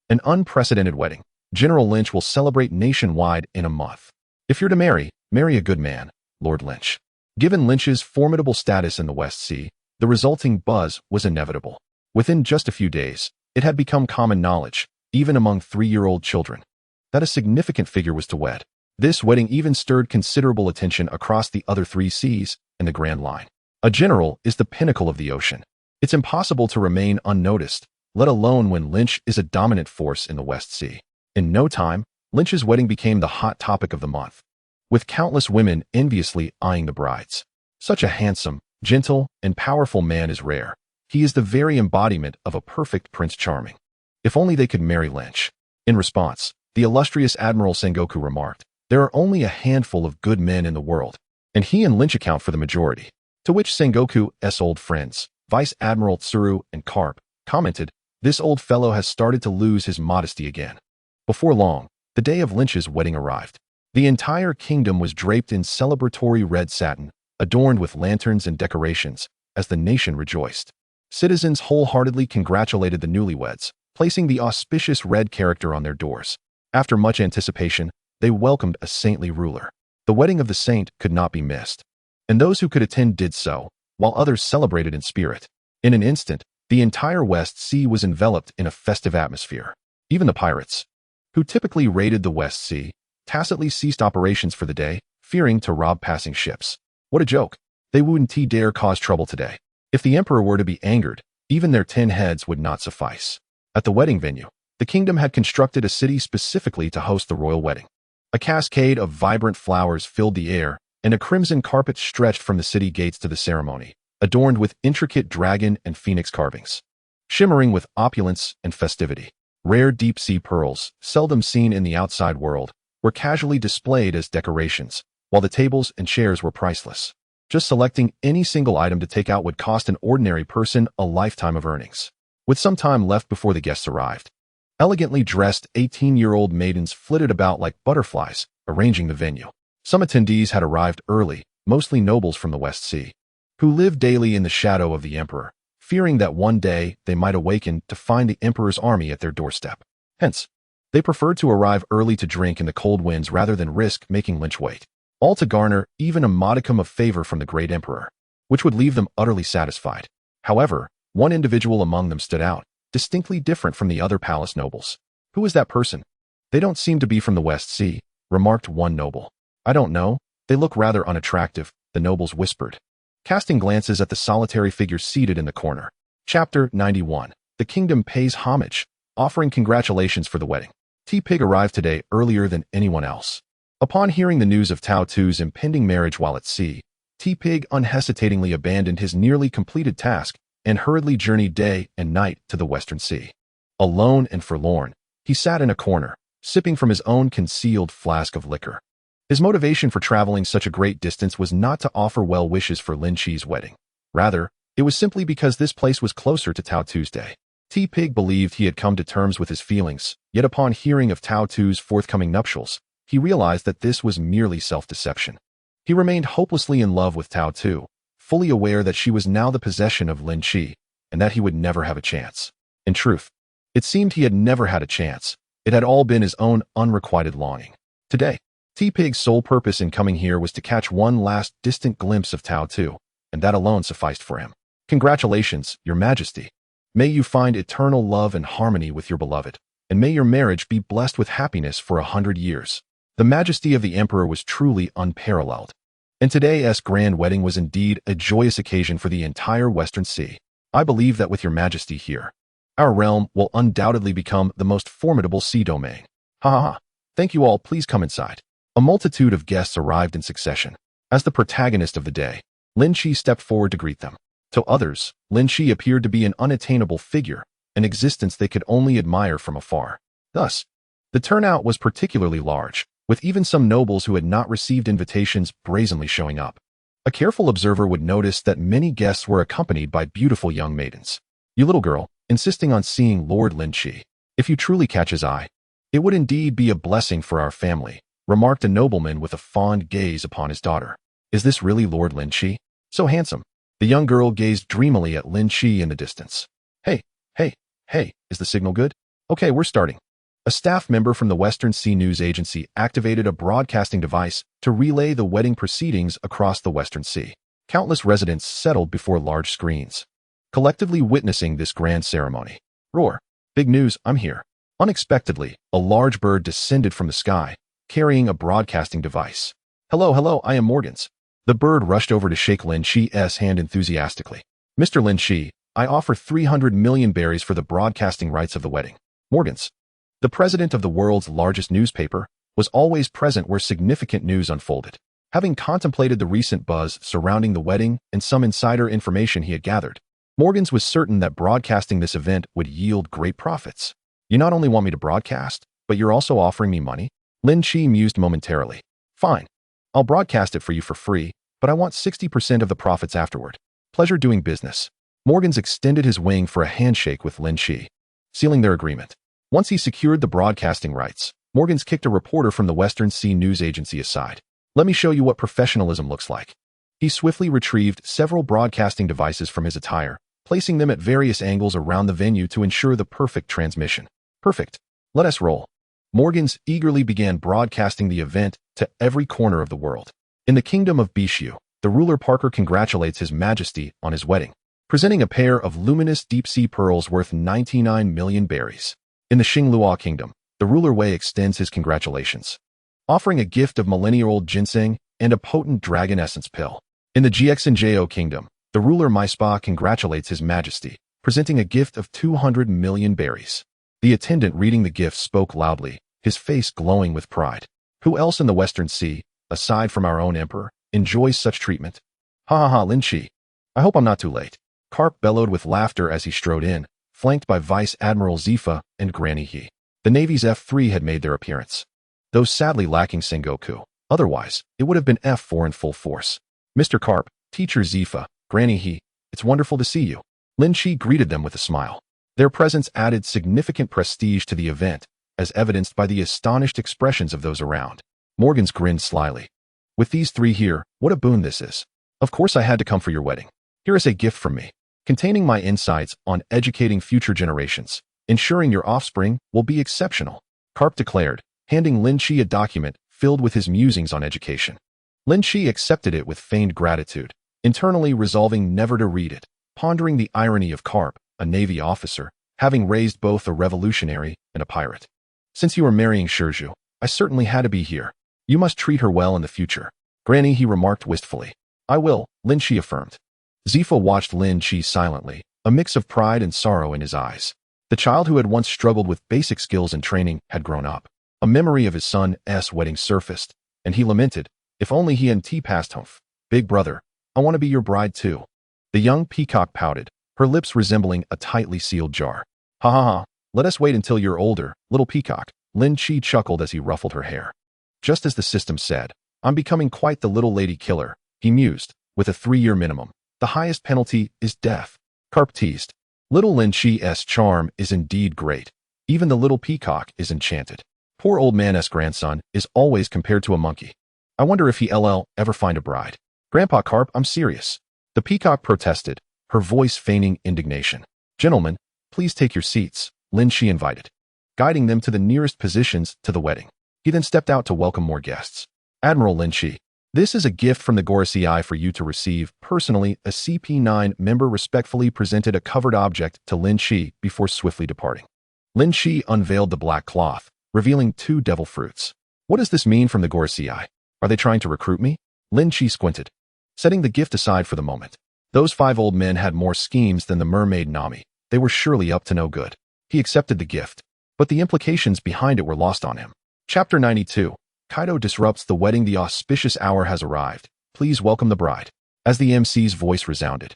An unprecedented wedding. General Lynch will celebrate nationwide in a month. If you're to marry, marry a good man, Lord Lynch. Given Lynch's formidable status in the West Sea, the resulting buzz was inevitable. Within just a few days, it had become common knowledge, even among 3-year-old children, that a significant figure was to wed. This wedding even stirred considerable attention across the other 3 seas and the Grand Line. A general is the pinnacle of the ocean. It's impossible to remain unnoticed, let alone when Lynch is a dominant force in the West Sea. In no time, Lynch's wedding became the hot topic of the month, with countless women enviously eyeing the brides. Such a handsome, gentle, and powerful man is rare. He is the very embodiment of a perfect Prince Charming. If only they could marry Lynch. In response, the illustrious Admiral Sengoku remarked, "There are only a handful of good men in the world, and he and Lynch account for the majority." To which Sengoku's old friends, Vice Admiral Tsuru and Carp, commented, "This old fellow has started to lose his modesty again." Before long, the day of Lynch's wedding arrived. The entire kingdom was draped in celebratory red satin, adorned with lanterns and decorations, as the nation rejoiced. Citizens wholeheartedly congratulated the newlyweds, placing the auspicious red character on their doors. After much anticipation, they welcomed a saintly ruler. The wedding of the saint could not be missed, and those who could attend did so, while others celebrated in spirit. In an instant, the entire West Sea was enveloped in a festive atmosphere. Even the pirates, who typically raided the West Sea, tacitly ceased operations for the day, fearing to rob passing ships. What a joke. They wouldn't dare cause trouble today. If the Emperor were to be angered, even their 10 heads would not suffice. At the wedding venue, The kingdom had constructed a city specifically to host the royal wedding. A cascade of vibrant flowers filled the air, and a crimson carpet stretched from the city gates to the ceremony, adorned with intricate dragon and phoenix carvings. Shimmering with opulence and festivity, rare deep-sea pearls, seldom seen in the outside world, were casually displayed as decorations, while the tables and chairs were priceless. Just selecting any single item to take out would cost an ordinary person a lifetime of earnings. With some time left before the guests arrived, elegantly dressed 18-year-old maidens flitted about like butterflies, arranging the venue. Some attendees had arrived early, mostly nobles from the West Sea, who lived daily in the shadow of the emperor, fearing that one day they might awaken to find the emperor's army at their doorstep. Hence, they preferred to arrive early to drink in the cold winds rather than risk making Lynch wait, all to garner even a modicum of favor from the great emperor, which would leave them utterly satisfied. However, one individual among them stood out, distinctly different from the other palace nobles. Who is that person? They don't seem to be from the West Sea, remarked one noble. I don't know, they look rather unattractive, the nobles whispered, casting glances at the solitary figure seated in the corner. Chapter 91. The kingdom pays homage, offering congratulations for the wedding. T-Pig arrived today earlier than anyone else. Upon hearing the news of Tao Tu's impending marriage while at sea, T-Pig unhesitatingly abandoned his nearly completed task and hurriedly journeyed day and night to the Western Sea. Alone and forlorn, he sat in a corner, sipping from his own concealed flask of liquor. His motivation for traveling such a great distance was not to offer well wishes for Lynch's wedding. Rather, it was simply because this place was closer to Tao Tu's day. T-Pig believed he had come to terms with his feelings, yet upon hearing of Tao Tu's forthcoming nuptials, he realized that this was merely self-deception. He remained hopelessly in love with Tao Tu, fully aware that she was now the possession of Lynch, and that he would never have a chance. In truth, it seemed he had never had a chance. It had all been his own unrequited longing. Today, T-Pig's sole purpose in coming here was to catch one last distant glimpse of Tao Tu, and that alone sufficed for him. Congratulations, Your Majesty. May you find eternal love and harmony with your beloved, and may your marriage be blessed with happiness for 100 years. The majesty of the emperor was truly unparalleled, and today's grand wedding was indeed a joyous occasion for the entire Western Sea. I believe that with Your Majesty here, our realm will undoubtedly become the most formidable sea domain. Ha ha ha. Thank you all, please come inside. A multitude of guests arrived in succession. As the protagonist of the day, Lynch stepped forward to greet them. To others, Lynch appeared to be an unattainable figure, an existence they could only admire from afar. Thus, the turnout was particularly large, with even some nobles who had not received invitations brazenly showing up. A careful observer would notice that many guests were accompanied by beautiful young maidens. You little girl, insisting on seeing Lord Lynch. If you truly catch his eye, it would indeed be a blessing for our family, remarked a nobleman with a fond gaze upon his daughter. Is this really Lord Lynch? So handsome. The young girl gazed dreamily at Lynch in the distance. Hey, is the signal good? Okay, we're starting. A staff member from the Western Sea News Agency activated a broadcasting device to relay the wedding proceedings across the Western Sea. Countless residents settled before large screens, collectively witnessing this grand ceremony. Roar. Big news, I'm here. Unexpectedly, a large bird descended from the sky, carrying a broadcasting device. Hello, I am Morgans. The bird rushed over to shake Lynch's hand enthusiastically. Mr. Lynch, I offer 300 million berries for the broadcasting rights of the wedding. Morgans, the president of the world's largest newspaper, was always present where significant news unfolded. Having contemplated the recent buzz surrounding the wedding and some insider information he had gathered, Morgans was certain that broadcasting this event would yield great profits. You not only want me to broadcast, but you're also offering me money? Lynch mused momentarily. Fine. I'll broadcast it for you for free, but I want 60% of the profits afterward. Pleasure doing business. Morgans extended his wing for a handshake with Lynch, sealing their agreement. Once he secured the broadcasting rights, Morgans kicked a reporter from the Western Sea News Agency aside. Let me show you what professionalism looks like. He swiftly retrieved several broadcasting devices from his attire, placing them at various angles around the venue to ensure the perfect transmission. Perfect. Let us roll. Morgans eagerly began broadcasting the event to every corner of the world. In the kingdom of Bishu, the ruler Parker congratulates His Majesty on his wedding, presenting a pair of luminous deep-sea pearls worth 99 million berries. In the Xinglua kingdom, the ruler Wei extends his congratulations, offering a gift of millennia-old ginseng and a potent dragon essence pill. In the Gxnjo kingdom, the ruler Maispa congratulates His Majesty, presenting a gift of 200 million berries. The attendant reading the gift spoke loudly, his face glowing with pride. Who else in the Western Sea, aside from our own emperor, enjoys such treatment? Ha ha ha, Lynch. I hope I'm not too late. Carp bellowed with laughter as he strode in, flanked by Vice Admiral Zifa and Granny He. The Navy's F3 had made their appearance, though sadly lacking Sengoku. Otherwise, it would have been F4 in full force. Mr. Carp, Teacher Zifa, Granny He, it's wonderful to see you. Lynch greeted them with a smile. Their presence added significant prestige to the event, as evidenced by the astonished expressions of those around. Morgans grinned slyly. With these three here, what a boon this is. Of course I had to come for your wedding. Here is a gift from me, containing my insights on educating future generations, ensuring your offspring will be exceptional, Carp declared, handing Lynch a document filled with his musings on education. Lynch accepted it with feigned gratitude, internally resolving never to read it, pondering the irony of Carp, a Navy officer, having raised both a revolutionary and a pirate. Since you are marrying Shirju, I certainly had to be here. You must treat her well in the future. Granny, he remarked wistfully. I will, Lynch affirmed. Zifa watched Lynch silently, a mix of pride and sorrow in his eyes. The child who had once struggled with basic skills and training had grown up. A memory of his son's wedding surfaced, and he lamented, if only he and T passed home. Big brother, I want to be your bride too. The young peacock pouted, her lips resembling a tightly sealed jar. Ha ha ha, let us wait until you're older, little peacock. Lynch chuckled as he ruffled her hair. Just as the system said, I'm becoming quite the little lady killer, he mused, with a 3-year minimum. The highest penalty is death. Carp teased. Little Lynch's charm is indeed great. Even the little peacock is enchanted. Poor old man's grandson is always compared to a monkey. I wonder if he'll ever find a bride. Grandpa Carp, I'm serious. The peacock protested, her voice feigning indignation. Gentlemen, please take your seats, Lynch invited, guiding them to the nearest positions to the wedding. He then stepped out to welcome more guests. Admiral Lynch, this is a gift from the Gorosei for you to receive. Personally, a CP9 member respectfully presented a covered object to Lynch before swiftly departing. Lynch unveiled the black cloth, revealing 2 devil fruits. What does this mean from the Gorosei? Are they trying to recruit me? Lynch squinted, setting the gift aside for the moment. Those 5 old men had more schemes than the mermaid Nami. They were surely up to no good. He accepted the gift, but the implications behind it were lost on him. Chapter 92. Kaido disrupts the wedding. The auspicious hour has arrived. Please welcome the bride. As the MC's voice resounded,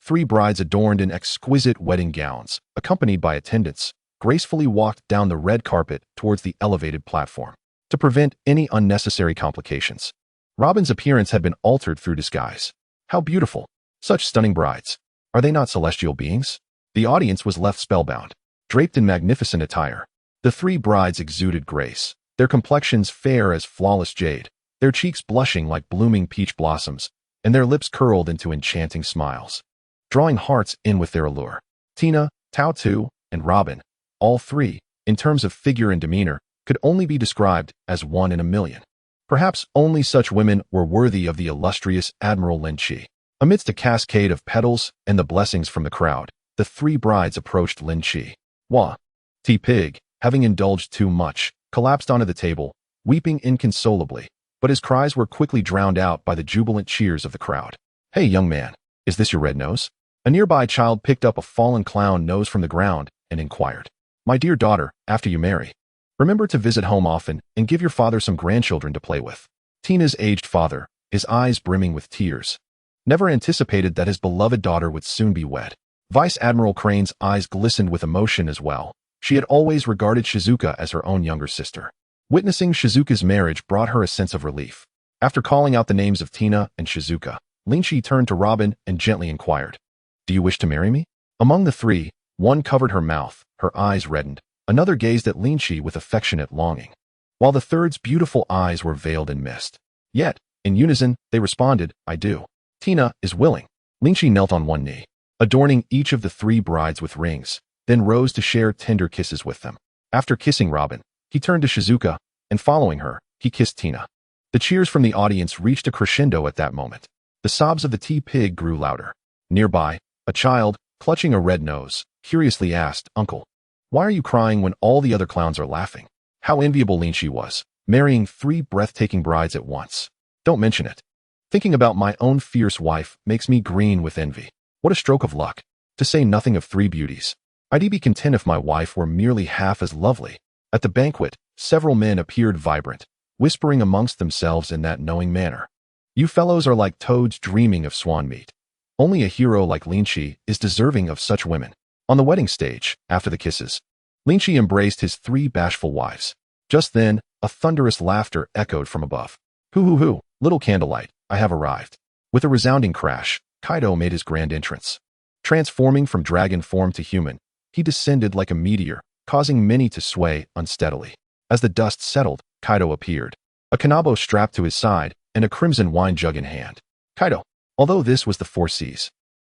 3 brides adorned in exquisite wedding gowns, accompanied by attendants, gracefully walked down the red carpet towards the elevated platform. To prevent any unnecessary complications, Robin's appearance had been altered through disguise. How beautiful! Such stunning brides. Are they not celestial beings? The audience was left spellbound. Draped in magnificent attire, the 3 brides exuded grace, their complexions fair as flawless jade, their cheeks blushing like blooming peach blossoms, and their lips curled into enchanting smiles, drawing hearts in with their allure. Tina, Tao Tu, and Robin, all 3, in terms of figure and demeanor, could only be described as 1 in a million. Perhaps only such women were worthy of the illustrious Admiral Lynch. Amidst a cascade of petals and the blessings from the crowd, the 3 brides approached Lynch. Wah! T-Pig, having indulged too much, collapsed onto the table, weeping inconsolably, but his cries were quickly drowned out by the jubilant cheers of the crowd. Hey, young man, is this your red nose? A nearby child picked up a fallen clown nose from the ground and inquired. My dear daughter, after you marry, remember to visit home often and give your father some grandchildren to play with. Tina's aged father, his eyes brimming with tears, never anticipated that his beloved daughter would soon be wed. Vice Admiral Crane's eyes glistened with emotion as well. She had always regarded Shizuka as her own younger sister. Witnessing Shizuka's marriage brought her a sense of relief. After calling out the names of Tina and Shizuka, Lynch turned to Robin and gently inquired, Do you wish to marry me? Among the 3, one covered her mouth, her eyes reddened. Another gazed at Lynch with affectionate longing, while the third's beautiful eyes were veiled in mist. Yet, in unison, they responded, I do. Tina is willing. Lynch knelt on one knee, adorning each of the 3 brides with rings, then rose to share tender kisses with them. After kissing Robin, he turned to Shizuka, and following her, he kissed Tina. The cheers from the audience reached a crescendo at that moment. The sobs of the T-Pig grew louder. Nearby, a child, clutching a red nose, curiously asked, Uncle, why are you crying when all the other clowns are laughing? How enviable Lynch was, marrying 3 breathtaking brides at once. Don't mention it. Thinking about my own fierce wife makes me green with envy. What a stroke of luck. To say nothing of 3 beauties. I'd be content if my wife were merely half as lovely. At the banquet, several men appeared vibrant, whispering amongst themselves in that knowing manner. You fellows are like toads dreaming of swan meat. Only a hero like Lynch is deserving of such women. On the wedding stage, after the kisses, Lynch embraced his 3 bashful wives. Just then, a thunderous laughter echoed from above. Hoo hoo hoo, little Candlelight, I have arrived. With a resounding crash, Kaido made his grand entrance. Transforming from dragon form to human, he descended like a meteor, causing many to sway unsteadily. As the dust settled, Kaido appeared, a kanabo strapped to his side and a crimson wine jug in hand. Kaido. Although this was the 4 Seas,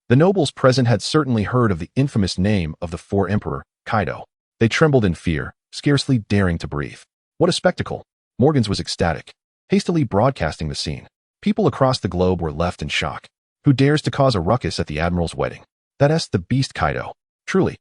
the nobles present had certainly heard of the infamous name of the 4 Emperor, Kaido. They trembled in fear, scarcely daring to breathe. What a spectacle! Morgans was ecstatic, hastily broadcasting the scene. People across the globe were left in shock. Who dares to cause a ruckus at the Admiral's wedding? That's the beast Kaido. Truly,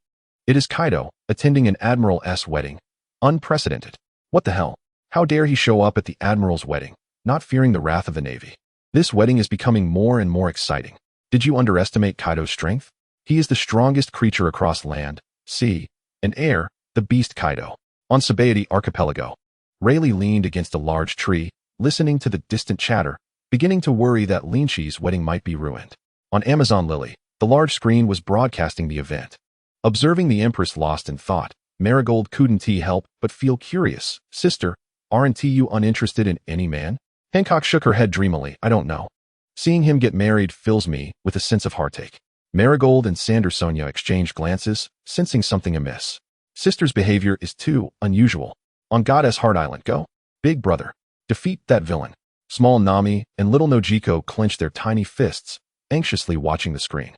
it is Kaido, attending an Admiral's wedding. Unprecedented. What the hell? How dare he show up at the Admiral's wedding, not fearing the wrath of the Navy? This wedding is becoming more and more exciting. Did you underestimate Kaido's strength? He is the strongest creature across land, sea, and air, the beast Kaido. On Sabaody Archipelago, Rayleigh leaned against a large tree, listening to the distant chatter, beginning to worry that Lynch's wedding might be ruined. On Amazon Lily, the large screen was broadcasting the event. Observing the Empress lost in thought, Marigold couldn't help but feel curious. Sister, aren't you uninterested in any man? Hancock shook her head dreamily. I don't know. Seeing him get married fills me with a sense of heartache. Marigold and Sandersonia exchanged glances, sensing something amiss. Sister's behavior is too unusual. On Goddess Heart Island, go. Big brother. Defeat that villain. Small Nami and little Nojiko clenched their tiny fists, anxiously watching the screen.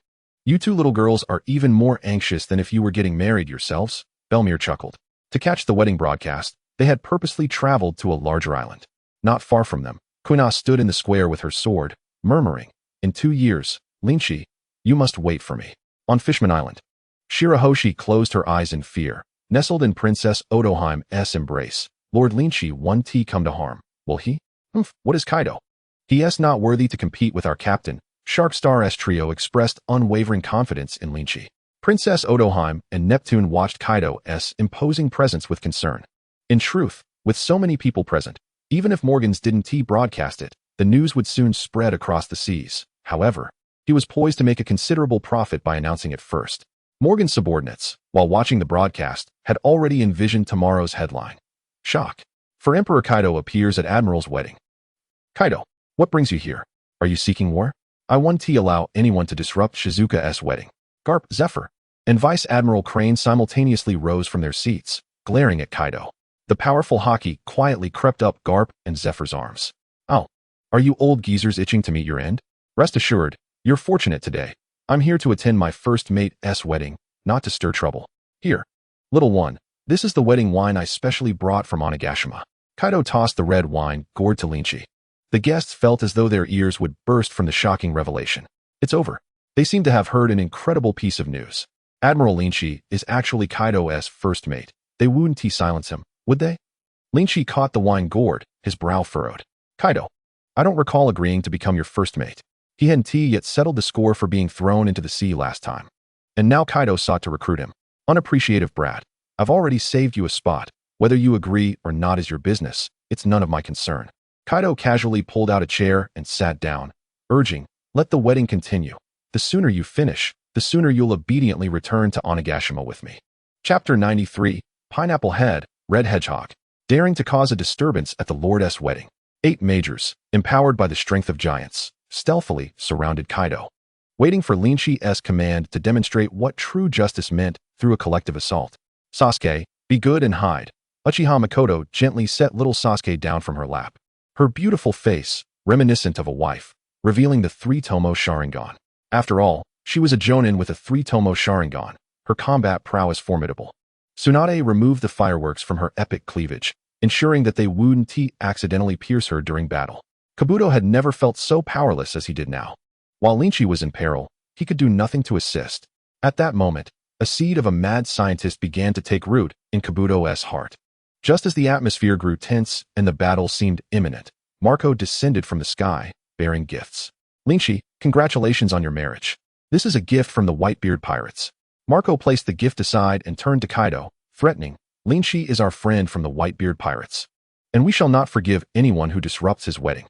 You 2 little girls are even more anxious than if you were getting married yourselves, Belmere chuckled. To catch the wedding broadcast, they had purposely traveled to a larger island. Not far from them, Kuna stood in the square with her sword, murmuring, in 2 years, Lynch, you must wait for me. On Fishman Island, Shirahoshi closed her eyes in fear, nestled in Princess Odoheim's embrace. Lord Lynch won't come to harm, will he? What is Kaido? He is not worthy to compete with our captain. Sharkstar's trio expressed unwavering confidence in Lynch. Princess Odoheim and Neptune watched Kaido's imposing presence with concern. In truth, with so many people present, even if Morgans didn't broadcast it, the news would soon spread across the seas. However, he was poised to make a considerable profit by announcing it first. Morgan's subordinates, while watching the broadcast, had already envisioned tomorrow's headline. Shock. For Emperor Kaido appears at Admiral's wedding. Kaido, what brings you here? Are you seeking war? I won't allow anyone to disrupt Shizuka's wedding. Garp, Zephyr, and Vice Admiral Crane simultaneously rose from their seats, glaring at Kaido. The powerful Haki quietly crept up Garp and Zephyr's arms. Oh, are you old geezers itching to meet your end? Rest assured, you're fortunate today. I'm here to attend my first mate's wedding, not to stir trouble. Here, little one, this is the wedding wine I specially brought from Onigashima. Kaido tossed the red wine gourd to Lynch. The guests felt as though their ears would burst from the shocking revelation. It's over. They seemed to have heard an incredible piece of news. Admiral Lynch is actually Kaido's first mate. They wouldn't silence him, would they? Lynch caught the wine gourd, his brow furrowed. Kaido, I don't recall agreeing to become your first mate. He hadn't yet settled the score for being thrown into the sea last time. And now Kaido sought to recruit him. Unappreciative brat. I've already saved you a spot. Whether you agree or not is your business. It's none of my concern. Kaido casually pulled out a chair and sat down, urging, let the wedding continue. The sooner you finish, the sooner you'll obediently return to Onigashima with me. Chapter 93, Pineapple Head, Red Hedgehog. Daring to cause a disturbance at the Lord's wedding. 8 majors, empowered by the strength of giants, stealthily surrounded Kaido, waiting for Lynch's command to demonstrate what true justice meant through a collective assault. Sasuke, be good and hide. Uchiha Makoto gently set little Sasuke down from her lap. Her beautiful face, reminiscent of a wife, revealing the 3-tomo Sharingan. After all, she was a jonin with a 3-tomo Sharingan, her combat prowess formidable. Tsunade removed the fireworks from her epic cleavage, ensuring that they wouldn't accidentally pierce her during battle. Kabuto had never felt so powerless as he did now. While Lynch was in peril, he could do nothing to assist. At that moment, a seed of a mad scientist began to take root in Kabuto's heart. Just as the atmosphere grew tense and the battle seemed imminent, Marco descended from the sky, bearing gifts. Lynch, congratulations on your marriage. This is a gift from the Whitebeard pirates. Marco placed the gift aside and turned to Kaido, threatening, Lynch is our friend from the Whitebeard pirates, and we shall not forgive anyone who disrupts his wedding.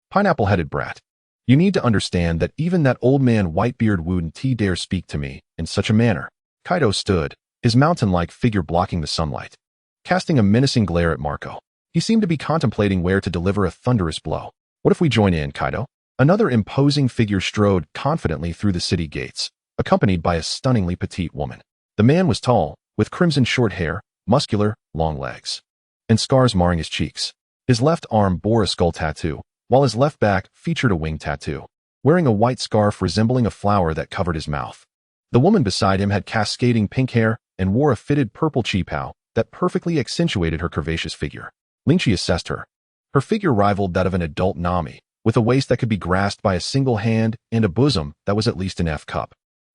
Pineapple-headed brat. You need to understand that even that old man Whitebeard wouldn't dare speak to me in such a manner. Kaido stood, his mountain-like figure blocking the sunlight, casting a menacing glare at Marco. He seemed to be contemplating where to deliver a thunderous blow. What if we join in, Kaido? Another imposing figure strode confidently through the city gates, accompanied by a stunningly petite woman. The man was tall, with crimson short hair, muscular, long legs, and scars marring his cheeks. His left arm bore a skull tattoo, while his left back featured a wing tattoo, wearing a white scarf resembling a flower that covered his mouth. The woman beside him had cascading pink hair and wore a fitted purple cheapao that perfectly accentuated her curvaceous figure. Lynch assessed her. Her figure rivaled that of an adult Nami, with a waist that could be grasped by a single hand and a bosom that was at least an F-cup.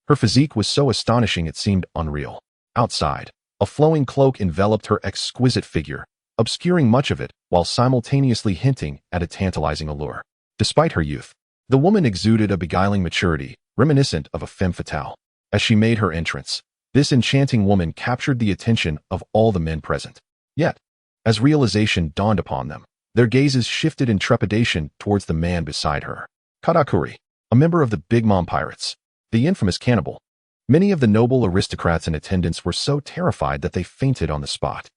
Her physique was so astonishing it seemed unreal. Outside, a flowing cloak enveloped her exquisite figure, obscuring much of it while simultaneously hinting at a tantalizing allure. Despite her youth, the woman exuded a beguiling maturity, reminiscent of a femme fatale. As she made her entrance, this enchanting woman captured the attention of all the men present. Yet, as realization dawned upon them, their gazes shifted in trepidation towards the man beside her. Katakuri, a member of the Big Mom Pirates, the infamous cannibal. Many of the noble aristocrats in attendance were so terrified that they fainted on the spot.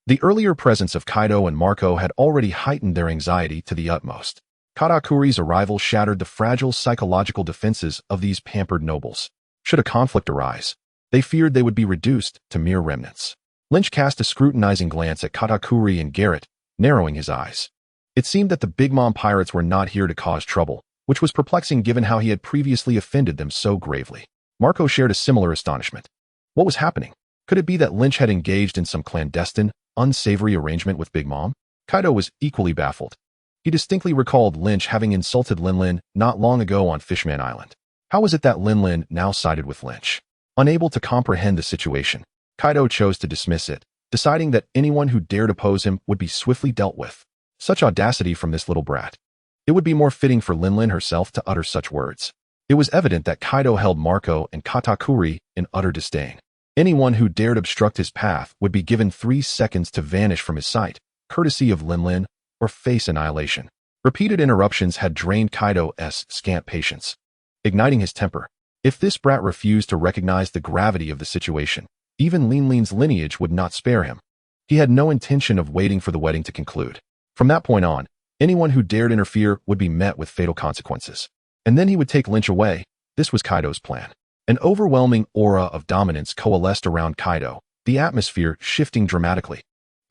The earlier presence of Kaido and Marco had already heightened their anxiety to the utmost. Katakuri's arrival shattered the fragile psychological defenses of these pampered nobles. Should a conflict arise, they feared they would be reduced to mere remnants. Lynch cast a scrutinizing glance at Katakuri and Garrett, narrowing his eyes. It seemed that the Big Mom Pirates were not here to cause trouble, which was perplexing given how he had previously offended them so gravely. Marco shared a similar astonishment. What was happening? Could it be that Lynch had engaged in some clandestine, unsavory arrangement with Big Mom? Kaido was equally baffled. He distinctly recalled Lynch having insulted Lin not long ago on Fishman Island. How was it that Lin now sided with Lynch? Unable to comprehend the situation, Kaido chose to dismiss it, deciding that anyone who dared oppose him would be swiftly dealt with. Such audacity from this little brat. It would be more fitting for Lin herself to utter such words. It was evident that Kaido held Marco and Katakuri in utter disdain. Anyone who dared obstruct his path would be given 3 seconds to vanish from his sight, courtesy of Lin, or face annihilation. Repeated interruptions had drained Kaido's scant patience, igniting his temper. If this brat refused to recognize the gravity of the situation, even Lin's lineage would not spare him. He had no intention of waiting for the wedding to conclude. From that point on, anyone who dared interfere would be met with fatal consequences. And then he would take Lynch away. This was Kaido's plan. An overwhelming aura of dominance coalesced around Kaido, the atmosphere shifting dramatically,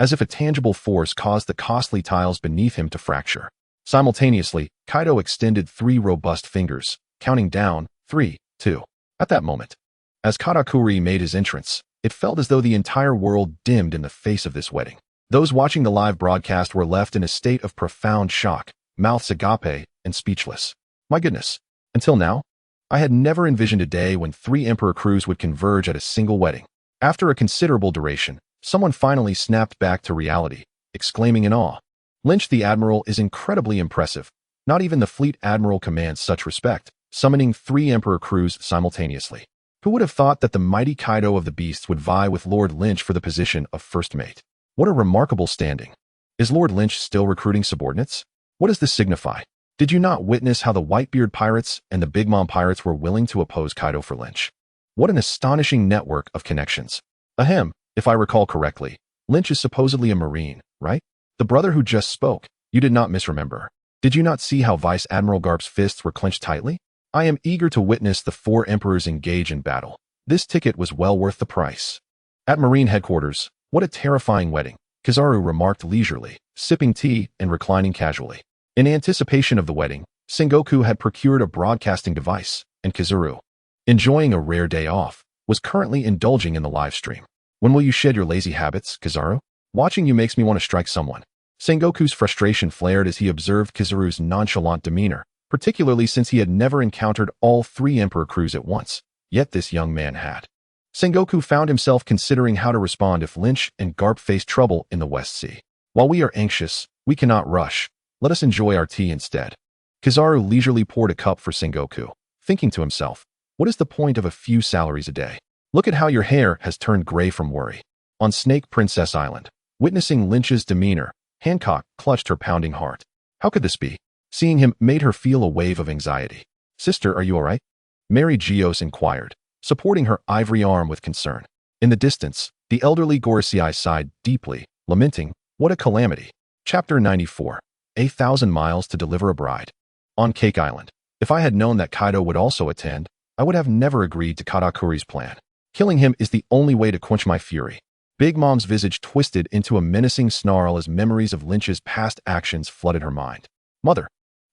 as if a tangible force caused the costly tiles beneath him to fracture. Simultaneously, Kaido extended 3 robust fingers, counting down, 3, 2. At that moment, as Katakuri made his entrance, it felt as though the entire world dimmed in the face of this wedding. Those watching the live broadcast were left in a state of profound shock, mouths agape and speechless. My goodness, until now, I had never envisioned a day when 3 Emperor crews would converge at a single wedding. After a considerable duration, someone finally snapped back to reality, exclaiming in awe, Lynch the Admiral is incredibly impressive. Not even the Fleet Admiral commands such respect, summoning 3 Emperor crews simultaneously. Who would have thought that the mighty Kaido of the Beasts would vie with Lord Lynch for the position of first mate? What a remarkable standing. Is Lord Lynch still recruiting subordinates? What does this signify? Did you not witness how the Whitebeard pirates and the Big Mom pirates were willing to oppose Kaido for Lynch? What an astonishing network of connections. Ahem, if I recall correctly, Lynch is supposedly a Marine, right? The brother who just spoke, you did not misremember. Did you not see how Vice Admiral Garp's fists were clenched tightly? I am eager to witness the 4 emperors engage in battle. This ticket was well worth the price. At Marine headquarters, what a terrifying wedding, Kizaru remarked leisurely, sipping tea and reclining casually. In anticipation of the wedding, Sengoku had procured a broadcasting device, and Kizaru, enjoying a rare day off, was currently indulging in the live stream. When will you shed your lazy habits, Kizaru? Watching you makes me want to strike someone. Sengoku's frustration flared as he observed Kizaru's nonchalant demeanor, particularly since he had never encountered all 3 Emperor crews at once, yet this young man had. Sengoku found himself considering how to respond if Lynch and Garp faced trouble in the West Sea. While we are anxious, we cannot rush. Let us enjoy our tea instead. Kizaru leisurely poured a cup for Sengoku, thinking to himself, what is the point of a few salaries a day, Look at how your hair has turned gray from worry. On Snake Princess Island, witnessing Lynch's demeanor, Hancock clutched her pounding heart. How could this be? Seeing him made her feel a wave of anxiety. Sister, are you all right? Mary Gios inquired, supporting her ivory arm with concern. In the distance, the elderly Gorisei sighed deeply, lamenting, what a calamity. Chapter 94. 1,000 miles to deliver a bride. On Cake Island. If I had known that Kaido would also attend, I would have never agreed to Katakuri's plan. Killing him is the only way to quench my fury. Big Mom's visage twisted into a menacing snarl as memories of Lynch's past actions flooded her mind. Mother.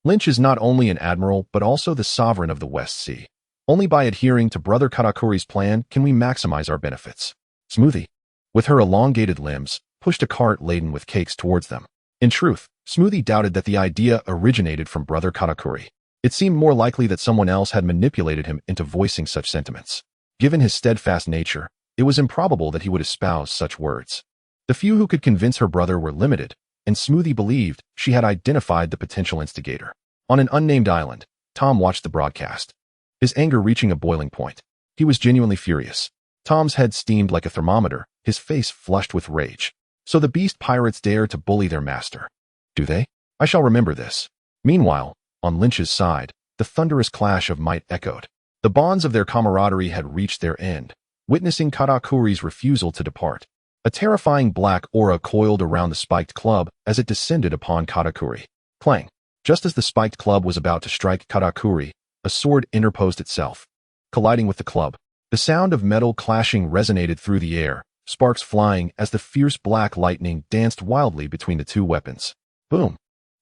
Lynch is not only an admiral but also the sovereign of the West Sea. Only by adhering to Brother Katakuri's plan can we maximize our benefits. Smoothie, with her elongated limbs, pushed a cart laden with cakes towards them. In truth, Smoothie doubted that the idea originated from Brother Katakuri. It seemed more likely that someone else had manipulated him into voicing such sentiments. Given his steadfast nature, it was improbable that he would espouse such words. The few who could convince her brother were limited, and Smoothie believed she had identified the potential instigator. On an unnamed island, Tom watched the broadcast, his anger reaching a boiling point. He was genuinely furious. Tom's head steamed like a thermometer, his face flushed with rage. So the beast pirates dare to bully their master. Do they? I shall remember this. Meanwhile, on Lynch's side, the thunderous clash of might echoed. The bonds of their camaraderie had reached their end, witnessing Katakuri's refusal to depart. A terrifying black aura coiled around the spiked club as it descended upon Katakuri. Clang! Just as the spiked club was about to strike Katakuri, a sword interposed itself. Colliding with the club, the sound of metal clashing resonated through the air, sparks flying as the fierce black lightning danced wildly between the two weapons. Boom!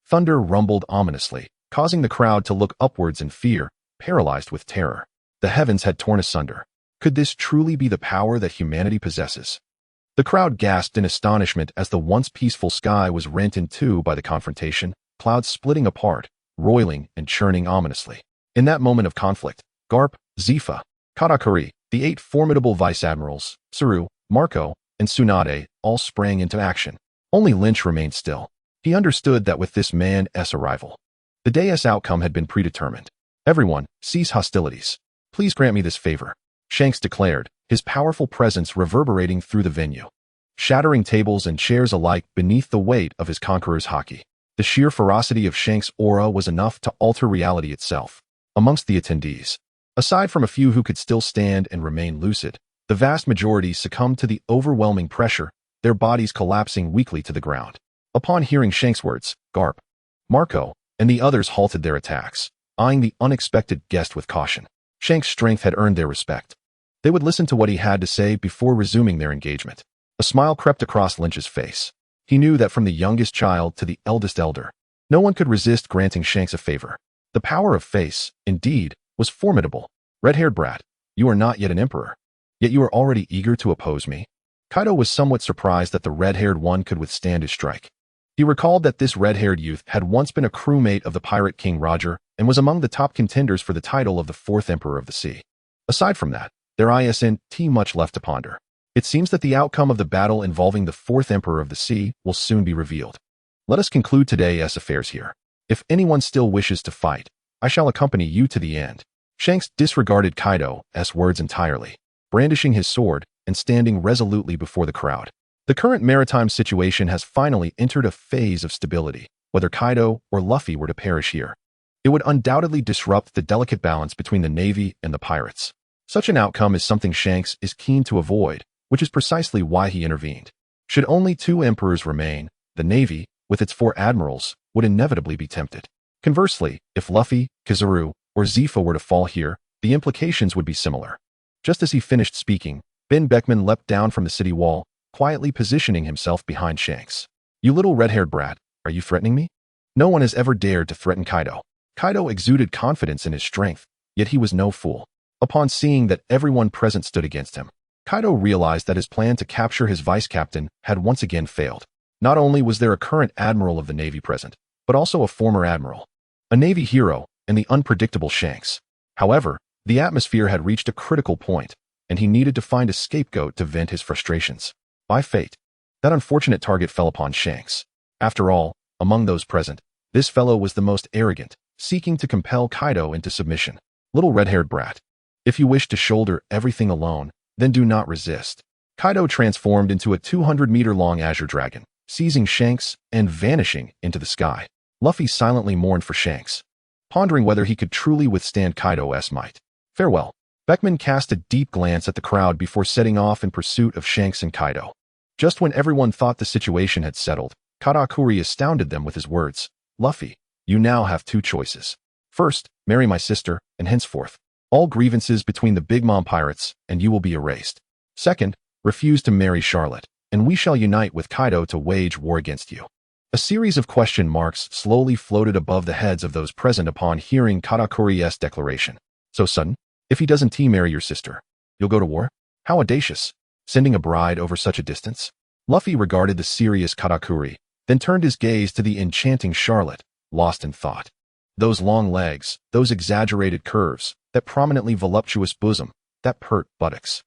Thunder rumbled ominously, causing the crowd to look upwards in fear, paralyzed with terror. The heavens had torn asunder. Could this truly be the power that humanity possesses? The crowd gasped in astonishment as the once peaceful sky was rent in two by the confrontation, clouds splitting apart, roiling and churning ominously. In that moment of conflict, Garp, Zifa, Katakuri, the 8 formidable vice-admirals, Saru, Marco, and Tsunade all sprang into action. Only Lynch remained still. He understood that with this man's arrival, the day's outcome had been predetermined. Everyone, cease hostilities. Please grant me this favor, Shanks declared, his powerful presence reverberating through the venue, shattering tables and chairs alike beneath the weight of his conqueror's haki. The sheer ferocity of Shanks' aura was enough to alter reality itself. Amongst the attendees, aside from a few who could still stand and remain lucid, the vast majority succumbed to the overwhelming pressure, their bodies collapsing weakly to the ground. Upon hearing Shanks' words, Garp, Marco, and the others halted their attacks, eyeing the unexpected guest with caution. Shanks' strength had earned their respect. They would listen to what he had to say before resuming their engagement. A smile crept across Lynch's face. He knew that from the youngest child to the eldest elder, no one could resist granting Shanks a favor. The power of face, indeed, was formidable. Red-haired brat, you are not yet an emperor. Yet you are already eager to oppose me? Kaido was somewhat surprised that the red-haired one could withstand his strike. He recalled that this red-haired youth had once been a crewmate of the pirate King Roger and was among the top contenders for the title of the 4th Emperor of the Sea. Aside from that, there isn't much left to ponder. It seems that the outcome of the battle involving the 4th Emperor of the Sea will soon be revealed. Let us conclude today's affairs here. If anyone still wishes to fight, I shall accompany you to the end. Shanks disregarded Kaido's words entirely, brandishing his sword and standing resolutely before the crowd. The current maritime situation has finally entered a phase of stability. Whether Kaido or Luffy were to perish here, it would undoubtedly disrupt the delicate balance between the Navy and the pirates. Such an outcome is something Shanks is keen to avoid, which is precisely why he intervened. Should only 2 emperors remain, the Navy, with its 4 admirals, would inevitably be tempted. Conversely, if Luffy, Kizaru, or Zifa were to fall here, the implications would be similar. Just as he finished speaking, Ben Beckman leapt down from the city wall, quietly positioning himself behind Shanks. You little red-haired brat, are you threatening me? No one has ever dared to threaten Kaido. Kaido exuded confidence in his strength, yet he was no fool. Upon seeing that everyone present stood against him, Kaido realized that his plan to capture his vice-captain had once again failed. Not only was there a current admiral of the Navy present, but also a former admiral, a Navy hero, and the unpredictable Shanks. However, the atmosphere had reached a critical point, and he needed to find a scapegoat to vent his frustrations. By fate, that unfortunate target fell upon Shanks. After all, among those present, this fellow was the most arrogant, seeking to compel Kaido into submission. Little red-haired brat, if you wish to shoulder everything alone, then do not resist. Kaido transformed into a 200-meter-long azure dragon, seizing Shanks and vanishing into the sky. Luffy silently mourned for Shanks, pondering whether he could truly withstand Kaido's might. Farewell. Beckman cast a deep glance at the crowd before setting off in pursuit of Shanks and Kaido. Just when everyone thought the situation had settled, Katakuri astounded them with his words. Luffy, you now have two choices. First, marry my sister, and henceforth, all grievances between the Big Mom pirates and you will be erased. Second, refuse to marry Charlotte, and we shall unite with Kaido to wage war against you. A series of question marks slowly floated above the heads of those present upon hearing Katakuri's declaration. So sudden? If he doesn't marry your sister, you'll go to war? How audacious, sending a bride over such a distance? Luffy regarded the serious Katakuri, then turned his gaze to the enchanting Charlotte, lost in thought. Those long legs, those exaggerated curves, that prominently voluptuous bosom, that pert buttocks.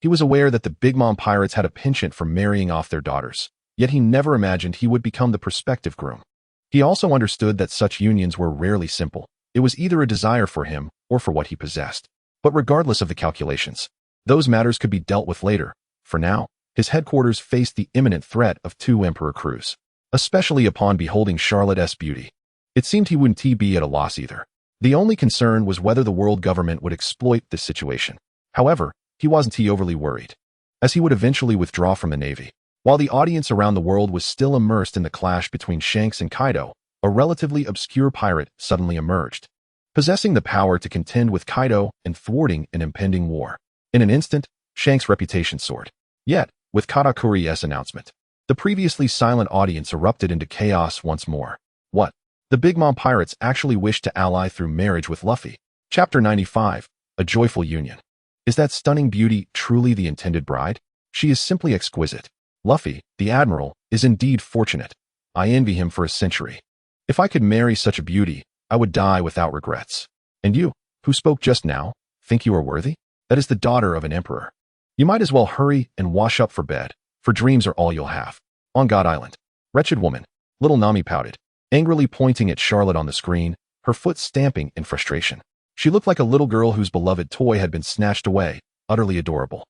He was aware that the Big Mom pirates had a penchant for marrying off their daughters, yet he never imagined he would become the prospective groom. He also understood that such unions were rarely simple. It was either a desire for him or for what he possessed. But regardless of the calculations, those matters could be dealt with later. For now, his headquarters faced the imminent threat of two Emperor crews, especially upon beholding Charlotte's beauty. It seemed he wouldn't be at a loss either. The only concern was whether the world government would exploit this situation. However, he wasn't overly worried, as he would eventually withdraw from the Navy. While the audience around the world was still immersed in the clash between Shanks and Kaido, a relatively obscure pirate suddenly emerged, possessing the power to contend with Kaido and thwarting an impending war. In an instant, Shanks' reputation soared. Yet, with Katakuri's announcement, the previously silent audience erupted into chaos once more. What? The Big Mom pirates actually wished to ally through marriage with Luffy. Chapter 95, A Joyful Union. Is that stunning beauty truly the intended bride? She is simply exquisite. Luffy, the Admiral, is indeed fortunate. I envy him for a century. If I could marry such a beauty, I would die without regrets. And you, who spoke just now, think you are worthy? That is the daughter of an emperor. You might as well hurry and wash up for bed, for dreams are all you'll have. On God Island. Wretched woman. Little Nami pouted, angrily pointing at Charlotte on the screen, her foot stamping in frustration. She looked like a little girl whose beloved toy had been snatched away, utterly adorable.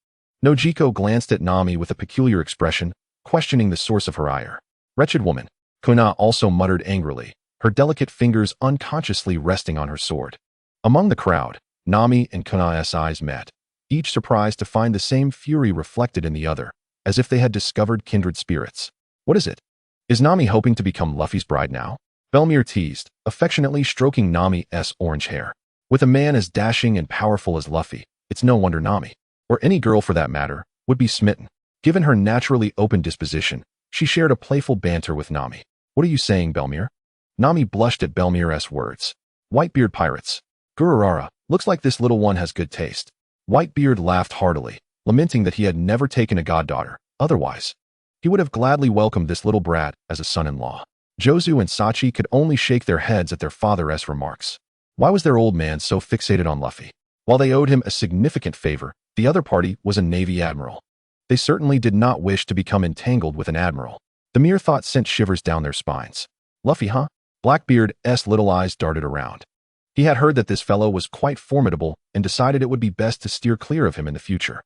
Nojiko glanced at Nami with a peculiar expression, questioning the source of her ire. Wretched woman. Kuna also muttered angrily, her delicate fingers unconsciously resting on her sword. Among the crowd, Nami and Kuna's eyes met, each surprised to find the same fury reflected in the other, as if they had discovered kindred spirits. What is it? Is Nami hoping to become Luffy's bride now? Belmir teased, affectionately stroking Nami's orange hair. With a man as dashing and powerful as Luffy, it's no wonder Nami, or any girl for that matter, would be smitten. Given her naturally open disposition, she shared a playful banter with Nami. What are you saying, Belmir? Nami blushed at Belmir's words. Whitebeard pirates. Gururara, looks like this little one has good taste. Whitebeard laughed heartily, lamenting that he had never taken a goddaughter. Otherwise, he would have gladly welcomed this little brat as a son-in-law. Jozu and Sachi could only shake their heads at their father's remarks. Why was their old man so fixated on Luffy? While they owed him a significant favor, the other party was a Navy admiral. They certainly did not wish to become entangled with an admiral. The mere thought sent shivers down their spines. Luffy, huh? Blackbeard's little eyes darted around. He had heard that this fellow was quite formidable and decided it would be best to steer clear of him in the future.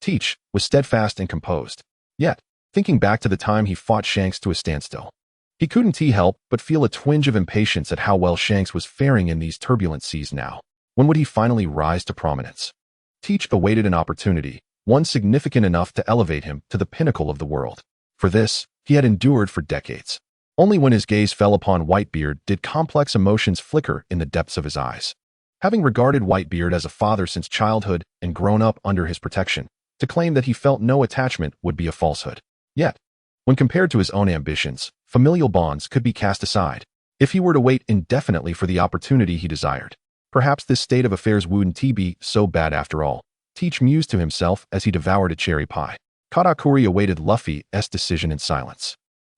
Teach, was steadfast and composed. Yet, thinking back to the time he fought Shanks to a standstill, he couldn't help but feel a twinge of impatience at how well Shanks was faring in these turbulent seas now. When would he finally rise to prominence? Teach awaited an opportunity, one significant enough to elevate him to the pinnacle of the world. For this, he had endured for decades. Only when his gaze fell upon Whitebeard did complex emotions flicker in the depths of his eyes. Having regarded Whitebeard as a father since childhood and grown up under his protection, to claim that he felt no attachment would be a falsehood. Yet, when compared to his own ambitions, familial bonds could be cast aside. If he were to wait indefinitely for the opportunity he desired, perhaps this state of affairs wouldn't be so bad after all. Teach mused to himself as he devoured a cherry pie. Katakuri awaited Luffy's decision in silence.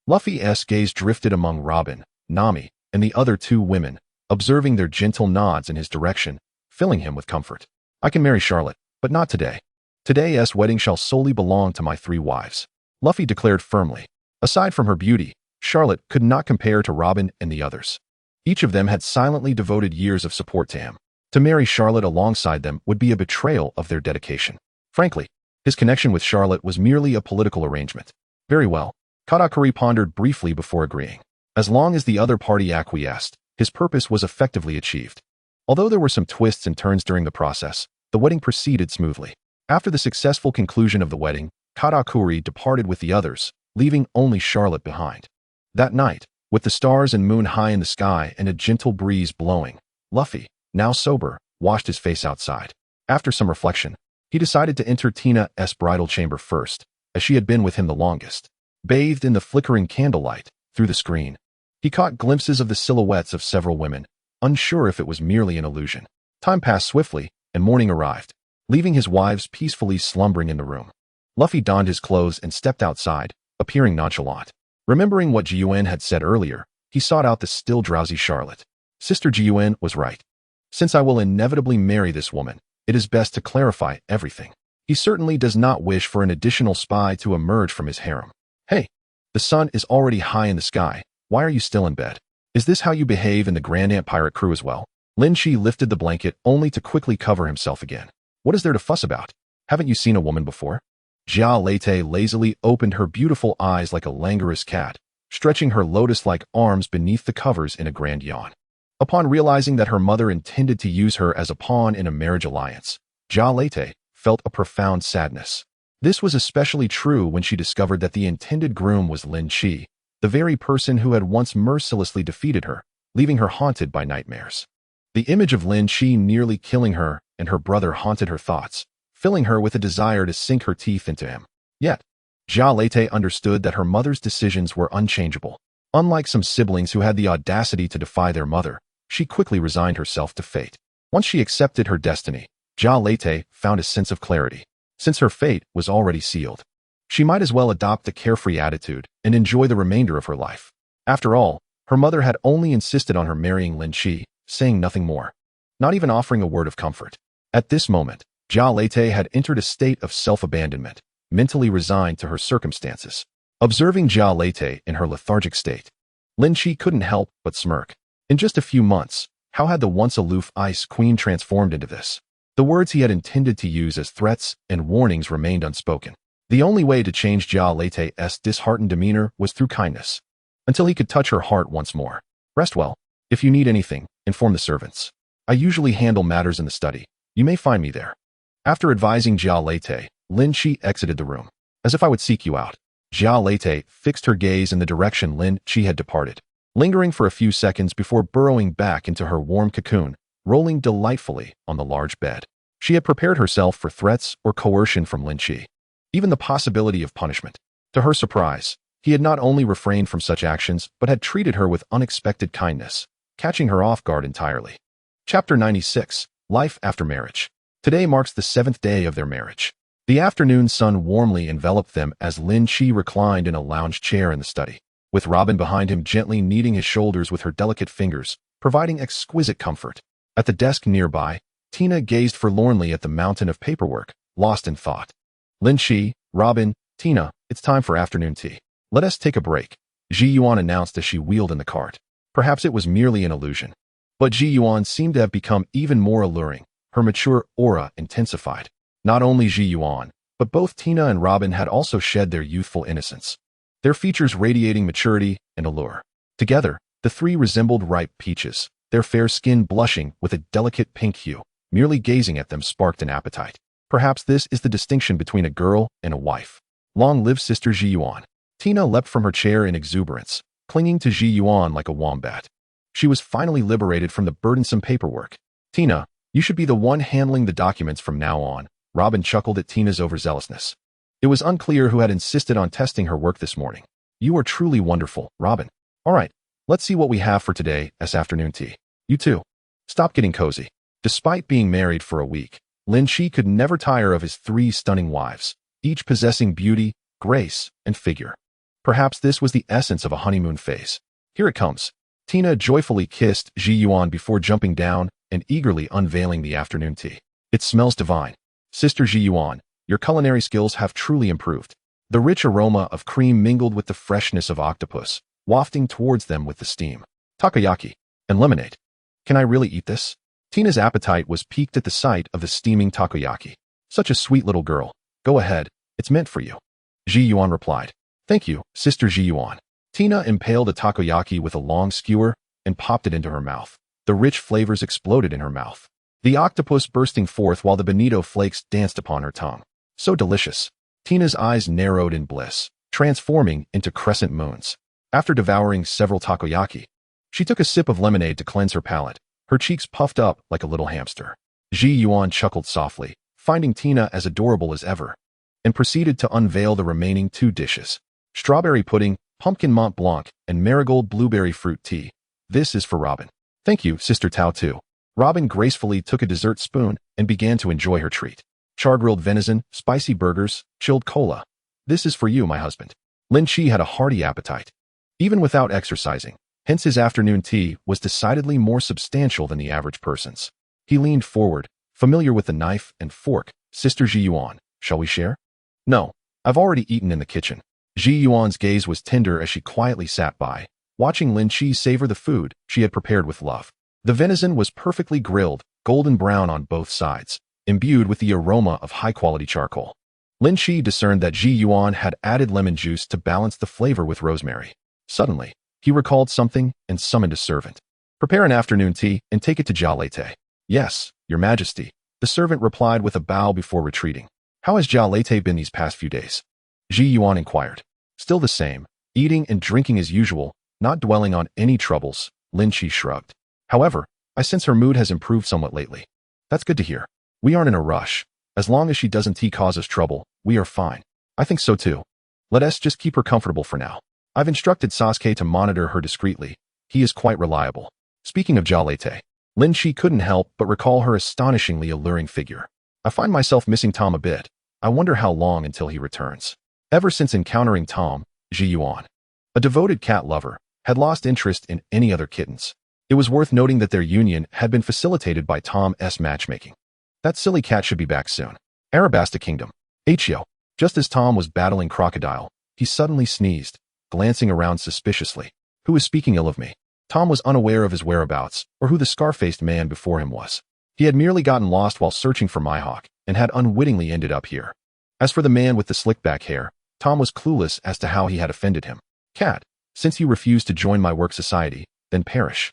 Luffy's gaze drifted among Robin, Nami, and the other two women, observing their gentle nods in his direction, filling him with comfort. I can marry Charlotte, but not today. Today's wedding shall solely belong to my three wives, Luffy declared firmly. Aside from her beauty, Charlotte could not compare to Robin and the others. Each of them had silently devoted years of support to him. To marry Charlotte alongside them would be a betrayal of their dedication. Frankly, his connection with Charlotte was merely a political arrangement. Very well. Katakuri pondered briefly before agreeing. As long as the other party acquiesced, his purpose was effectively achieved. Although there were some twists and turns during the process, the wedding proceeded smoothly. After the successful conclusion of the wedding, Katakuri departed with the others, leaving only Charlotte behind. That night, with the stars and moon high in the sky and a gentle breeze blowing, Luffy, now sober, washed his face outside. After some reflection, he decided to enter Tina's bridal chamber first, as she had been with him the longest. Bathed in the flickering candlelight, through the screen, he caught glimpses of the silhouettes of several women, unsure if it was merely an illusion. Time passed swiftly, and morning arrived, leaving his wives peacefully slumbering in the room. Luffy donned his clothes and stepped outside, appearing nonchalant. Remembering what Jiuan had said earlier, he sought out the still drowsy Charlotte. Sister Jiuan was right. Since I will inevitably marry this woman, it is best to clarify everything. He certainly does not wish for an additional spy to emerge from his harem. Hey, the sun is already high in the sky. Why are you still in bed? Is this how you behave in the Grand Ant Pirate crew as well? Lynch lifted the blanket only to quickly cover himself again. What is there to fuss about? Haven't you seen a woman before? Jia Lete lazily opened her beautiful eyes like a languorous cat, stretching her lotus-like arms beneath the covers in a grand yawn. Upon realizing that her mother intended to use her as a pawn in a marriage alliance, Jia Lete felt a profound sadness. This was especially true when she discovered that the intended groom was Lynch, the very person who had once mercilessly defeated her, leaving her haunted by nightmares. The image of Lynch nearly killing her and her brother haunted her thoughts, filling her with a desire to sink her teeth into him. Yet, Jia Lete understood that her mother's decisions were unchangeable. Unlike some siblings who had the audacity to defy their mother, she quickly resigned herself to fate. Once she accepted her destiny, Jia Lete found a sense of clarity. Since her fate was already sealed, she might as well adopt a carefree attitude and enjoy the remainder of her life. After all, her mother had only insisted on her marrying Lynch, saying nothing more, not even offering a word of comfort. At this moment, Jia Lete had entered a state of self-abandonment, mentally resigned to her circumstances. Observing Jia Lete in her lethargic state, Lynch couldn't help but smirk. In just a few months, how had the once aloof Ice Queen transformed into this? The words he had intended to use as threats and warnings remained unspoken. The only way to change Jia Lete's disheartened demeanor was through kindness, until he could touch her heart once more. Rest well. If you need anything, inform the servants. I usually handle matters in the study. You may find me there. After advising Jia Lete, Lynch exited the room. As if I would seek you out. Jia Lete fixed her gaze in the direction Lynch had departed, lingering for a few seconds before burrowing back into her warm cocoon, rolling delightfully on the large bed. She had prepared herself for threats or coercion from Lynch, even the possibility of punishment. To her surprise, he had not only refrained from such actions but had treated her with unexpected kindness, catching her off guard entirely. Chapter 96, Life After Marriage. Today marks the 7th day of their marriage. The afternoon sun warmly enveloped them as Lynch reclined in a lounge chair in the study, with Robin behind him gently kneading his shoulders with her delicate fingers, providing exquisite comfort. At the desk nearby, Tina gazed forlornly at the mountain of paperwork, lost in thought. Lynch, Robin, Tina, it's time for afternoon tea. Let us take a break, Ji Yuan announced as she wheeled in the cart. Perhaps it was merely an illusion, but Ji Yuan seemed to have become even more alluring. Her mature aura intensified. Not only Ji Yuan, but both Tina and Robin had also shed their youthful innocence, their features radiating maturity and allure. Together, the three resembled ripe peaches, their fair skin blushing with a delicate pink hue. Merely gazing at them sparked an appetite. Perhaps this is the distinction between a girl and a wife. Long live Sister Ji Yuan. Tina leapt from her chair in exuberance, clinging to Ji Yuan like a wombat. She was finally liberated from the burdensome paperwork. Tina, you should be the one handling the documents from now on. Robin chuckled at Tina's overzealousness. It was unclear who had insisted on testing her work this morning. You are truly wonderful, Robin. All right, let's see what we have for today's afternoon tea. You too. Stop getting cozy. Despite being married for a week, Lynch could never tire of his 3 stunning wives, each possessing beauty, grace, and figure. Perhaps this was the essence of a honeymoon phase. Here it comes. Tina joyfully kissed Ji Yuan before jumping down and eagerly unveiling the afternoon tea. It smells divine. Sister Ji Yuan, your culinary skills have truly improved. The rich aroma of cream mingled with the freshness of octopus, wafting towards them with the steam. Takoyaki and lemonade. Can I really eat this? Tina's appetite was piqued at the sight of the steaming takoyaki. Such a sweet little girl. Go ahead, it's meant for you. Ji Yuan replied. Thank you, Sister Ji Yuan. Tina impaled a takoyaki with a long skewer and popped it into her mouth. The rich flavors exploded in her mouth, the octopus bursting forth while the bonito flakes danced upon her tongue. So delicious. Tina's eyes narrowed in bliss, transforming into crescent moons. After devouring several takoyaki, she took a sip of lemonade to cleanse her palate, her cheeks puffed up like a little hamster. Ji Yuan chuckled softly, finding Tina as adorable as ever, and proceeded to unveil the remaining 2 dishes. Strawberry pudding, pumpkin Mont Blanc, and marigold blueberry fruit tea. This is for Robin. Thank you, Sister Tao too. Robin gracefully took a dessert spoon and began to enjoy her treat. Char-grilled venison, spicy burgers, chilled cola. This is for you, my husband. Lynch had a hearty appetite, even without exercising. Hence his afternoon tea was decidedly more substantial than the average person's. He leaned forward, familiar with the knife and fork. Sister Ji Yuan, shall we share? No, I've already eaten in the kitchen. Ji Yuan's gaze was tender as she quietly sat by, watching Lin Chi savor the food she had prepared with love. The venison was perfectly grilled, golden brown on both sides, imbued with the aroma of high-quality charcoal. Lin Chi discerned that Ji Yuan had added lemon juice to balance the flavor with rosemary. Suddenly, he recalled something and summoned a servant. Prepare an afternoon tea and take it to Jia Leite. Yes, Your Majesty, the servant replied with a bow before retreating. How has Jia Leite been these past few days? Ji Yuan inquired. Still the same, eating and drinking as usual, not dwelling on any troubles. Lin Chi shrugged. However, I sense her mood has improved somewhat lately. That's good to hear. We aren't in a rush. As long as she doesn't cause us trouble, we are fine. I think so too. Let us just keep her comfortable for now. I've instructed Sasuke to monitor her discreetly. He is quite reliable. Speaking of Jia Leite, Lin Chi couldn't help but recall her astonishingly alluring figure. I find myself missing Tom a bit. I wonder how long until he returns. Ever since encountering Tom, Ji Yuan, a devoted cat lover, had lost interest in any other kittens. It was worth noting that their union had been facilitated by Tom's matchmaking. That silly cat should be back soon. Arabasta Kingdom. Hyo. Just as Tom was battling Crocodile, he suddenly sneezed, glancing around suspiciously. Who is speaking ill of me? Tom was unaware of his whereabouts or who the scar-faced man before him was. He had merely gotten lost while searching for Mohawk and had unwittingly ended up here. As for the man with the slick-back hair, Tom was clueless as to how he had offended him. Cat, since you refuse to join my work society, then perish.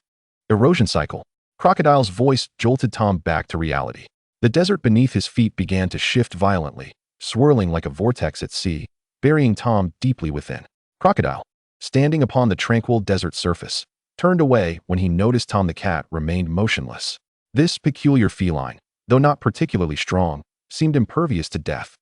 Erosion cycle. Crocodile's voice jolted Tom back to reality. The desert beneath his feet began to shift violently, swirling like a vortex at sea, burying Tom deeply within. Crocodile, standing upon the tranquil desert surface, turned away when he noticed Tom the cat remained motionless. This peculiar feline, though not particularly strong, seemed impervious to death,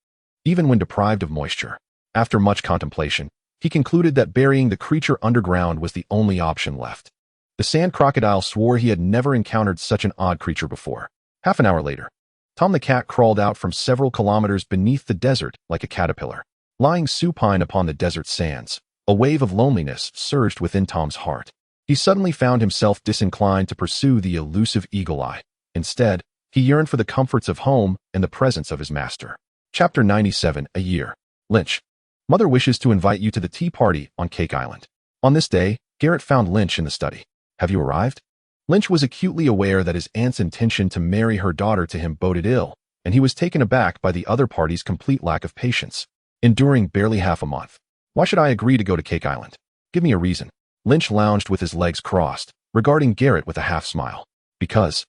even when deprived of moisture. After much contemplation, he concluded that burying the creature underground was the only option left. The sand crocodile swore he had never encountered such an odd creature before. Half an hour later, Tom the cat crawled out from several kilometers beneath the desert like a caterpillar. Lying supine upon the desert sands, a wave of loneliness surged within Tom's heart. He suddenly found himself disinclined to pursue the elusive eagle eye. Instead, he yearned for the comforts of home and the presence of his master. Chapter 97. A year. Lynch. Mother wishes to invite you to the tea party on Cake Island. On this day, Garrett found Lynch in the study. Have you arrived? Lynch was acutely aware that his aunt's intention to marry her daughter to him boded ill, and he was taken aback by the other party's complete lack of patience, enduring barely half a month. Why should I agree to go to Cake Island? Give me a reason. Lynch lounged with his legs crossed, regarding Garrett with a half-smile. Because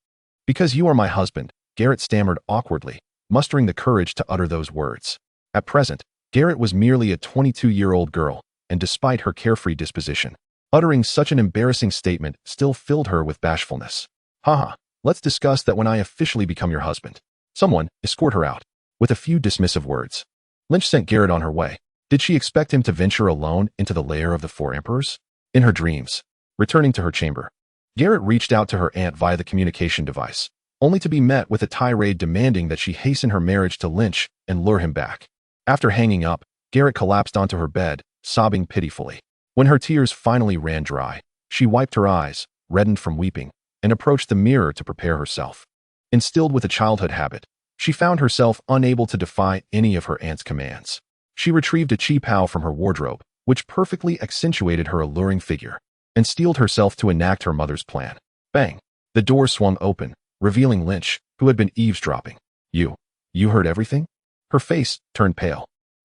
you are my husband, Garrett stammered awkwardly, mustering the courage to utter those words. At present, Garrett was merely a 22-year-old girl, and despite her carefree disposition, uttering such an embarrassing statement still filled her with bashfulness. Haha, let's discuss that when I officially become your husband. Someone, escort her out. With a few dismissive words, Lynch sent Garrett on her way. Did she expect him to venture alone into the lair of the four emperors? In her dreams, returning to her chamber, Garrett reached out to her aunt via the communication device, only to be met with a tirade demanding that she hasten her marriage to Lynch and lure him back. After hanging up, Garrett collapsed onto her bed, sobbing pitifully. When her tears finally ran dry, she wiped her eyes, reddened from weeping, and approached the mirror to prepare herself. Instilled with a childhood habit, she found herself unable to defy any of her aunt's commands. She retrieved a chi pao from her wardrobe, which perfectly accentuated her alluring figure, and steeled herself to enact her mother's plan. Bang! The door swung open, revealing Lynch, who had been eavesdropping. You You heard everything? Her face turned pale.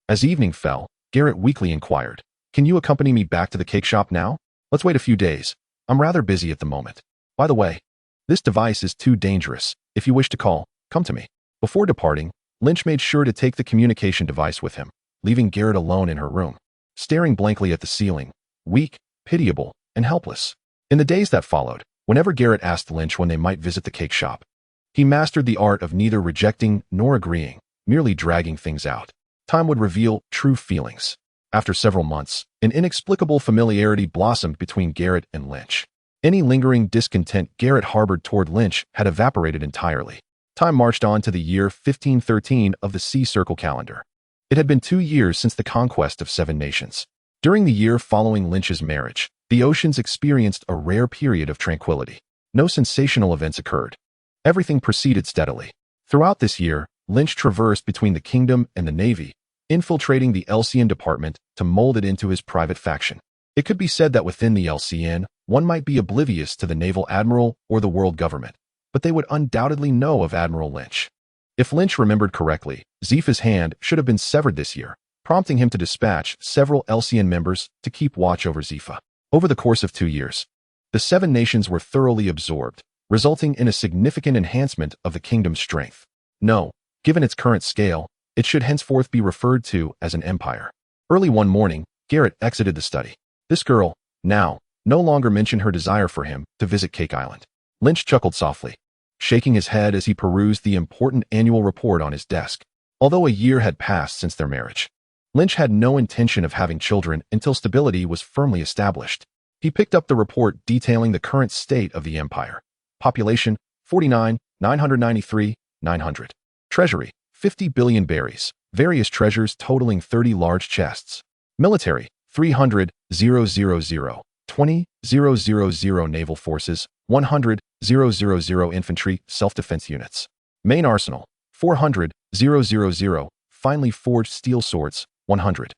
As evening fell, Garrett weakly inquired, Can you accompany me back to the cake shop now? Let's wait a few days. I'm rather busy at the moment. By the way, this device is too dangerous. If you wish to call, come to me. Before departing, Lynch made sure to take the communication device with him, leaving Garrett alone in her room, staring blankly at the ceiling, weak, pitiable, and helpless. In the days that followed, whenever Garrett asked Lynch when they might visit the cake shop, he mastered the art of neither rejecting nor agreeing, merely dragging things out. Time would reveal true feelings. After several months, an inexplicable familiarity blossomed between Garrett and Lynch. Any lingering discontent Garrett harbored toward Lynch had evaporated entirely. Time marched on to the year 1513 of the Sea Circle calendar. It had been 2 years since the conquest of 7 nations. During the year following Lynch's marriage, the oceans experienced a rare period of tranquility. No sensational events occurred. Everything proceeded steadily. Throughout this year, Lynch traversed between the kingdom and the navy, infiltrating the LCN department to mold it into his private faction. It could be said that within the LCN, one might be oblivious to the naval admiral or the world government, but they would undoubtedly know of Admiral Lynch. If Lynch remembered correctly, Zifa's hand should have been severed this year, prompting him to dispatch several LCN members to keep watch over Zifa. Over the course of 2 years, the 7 nations were thoroughly absorbed, resulting in a significant enhancement of the kingdom's strength. No, given its current scale, it should henceforth be referred to as an empire. Early one morning, Garrett exited the study. This girl, now, no longer mentioned her desire for him to visit Cake Island. Lynch chuckled softly, shaking his head as he perused the important annual report on his desk. Although a year had passed since their marriage, Lynch had no intention of having children until stability was firmly established. He picked up the report detailing the current state of the empire. Population, 49,993,900. Treasury, 50 billion berries. Various treasures totaling 30 large chests. Military, 300,000, 20,000 naval forces, 100,000 infantry self-defense units. Main arsenal, 400,000 finely forged steel swords, 100,000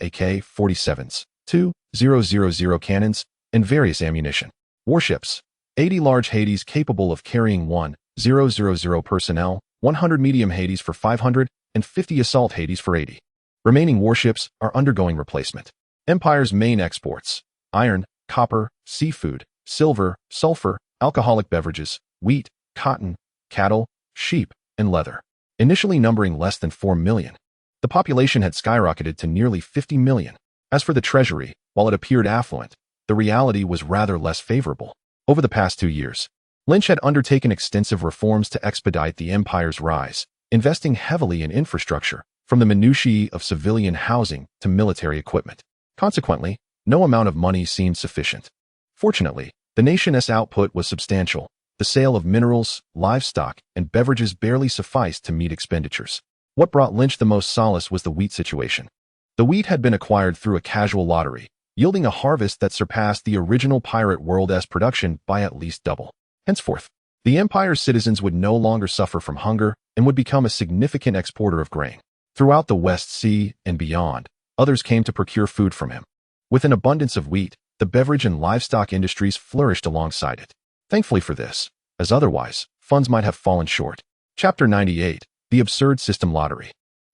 AK-47s, 2,000 cannons, and various ammunition. Warships, 80 large Hades capable of carrying 1,000 personnel, 100 medium Hades for 500, and 50 assault Hades for 80. Remaining warships are undergoing replacement. Empire's main exports: iron, copper, seafood, silver, sulfur, alcoholic beverages, wheat, cotton, cattle, sheep, and leather. Initially numbering less than 4 million, the population had skyrocketed to nearly 50 million. As for the treasury, while it appeared affluent, the reality was rather less favorable. Over the past 2 years, Lynch had undertaken extensive reforms to expedite the empire's rise, investing heavily in infrastructure, from the minutiae of civilian housing to military equipment. Consequently, no amount of money seemed sufficient. Fortunately, the nation's output was substantial. The sale of minerals, livestock, and beverages barely sufficed to meet expenditures. What brought Lynch the most solace was the wheat situation. The wheat had been acquired through a casual lottery, yielding a harvest that surpassed the original pirate world's production by at least double. Henceforth, the empire's citizens would no longer suffer from hunger and would become a significant exporter of grain. Throughout the West Sea and beyond, others came to procure food from him. With an abundance of wheat, the beverage and livestock industries flourished alongside it. Thankfully for this, as otherwise, funds might have fallen short. Chapter 98, The Absurd System Lottery.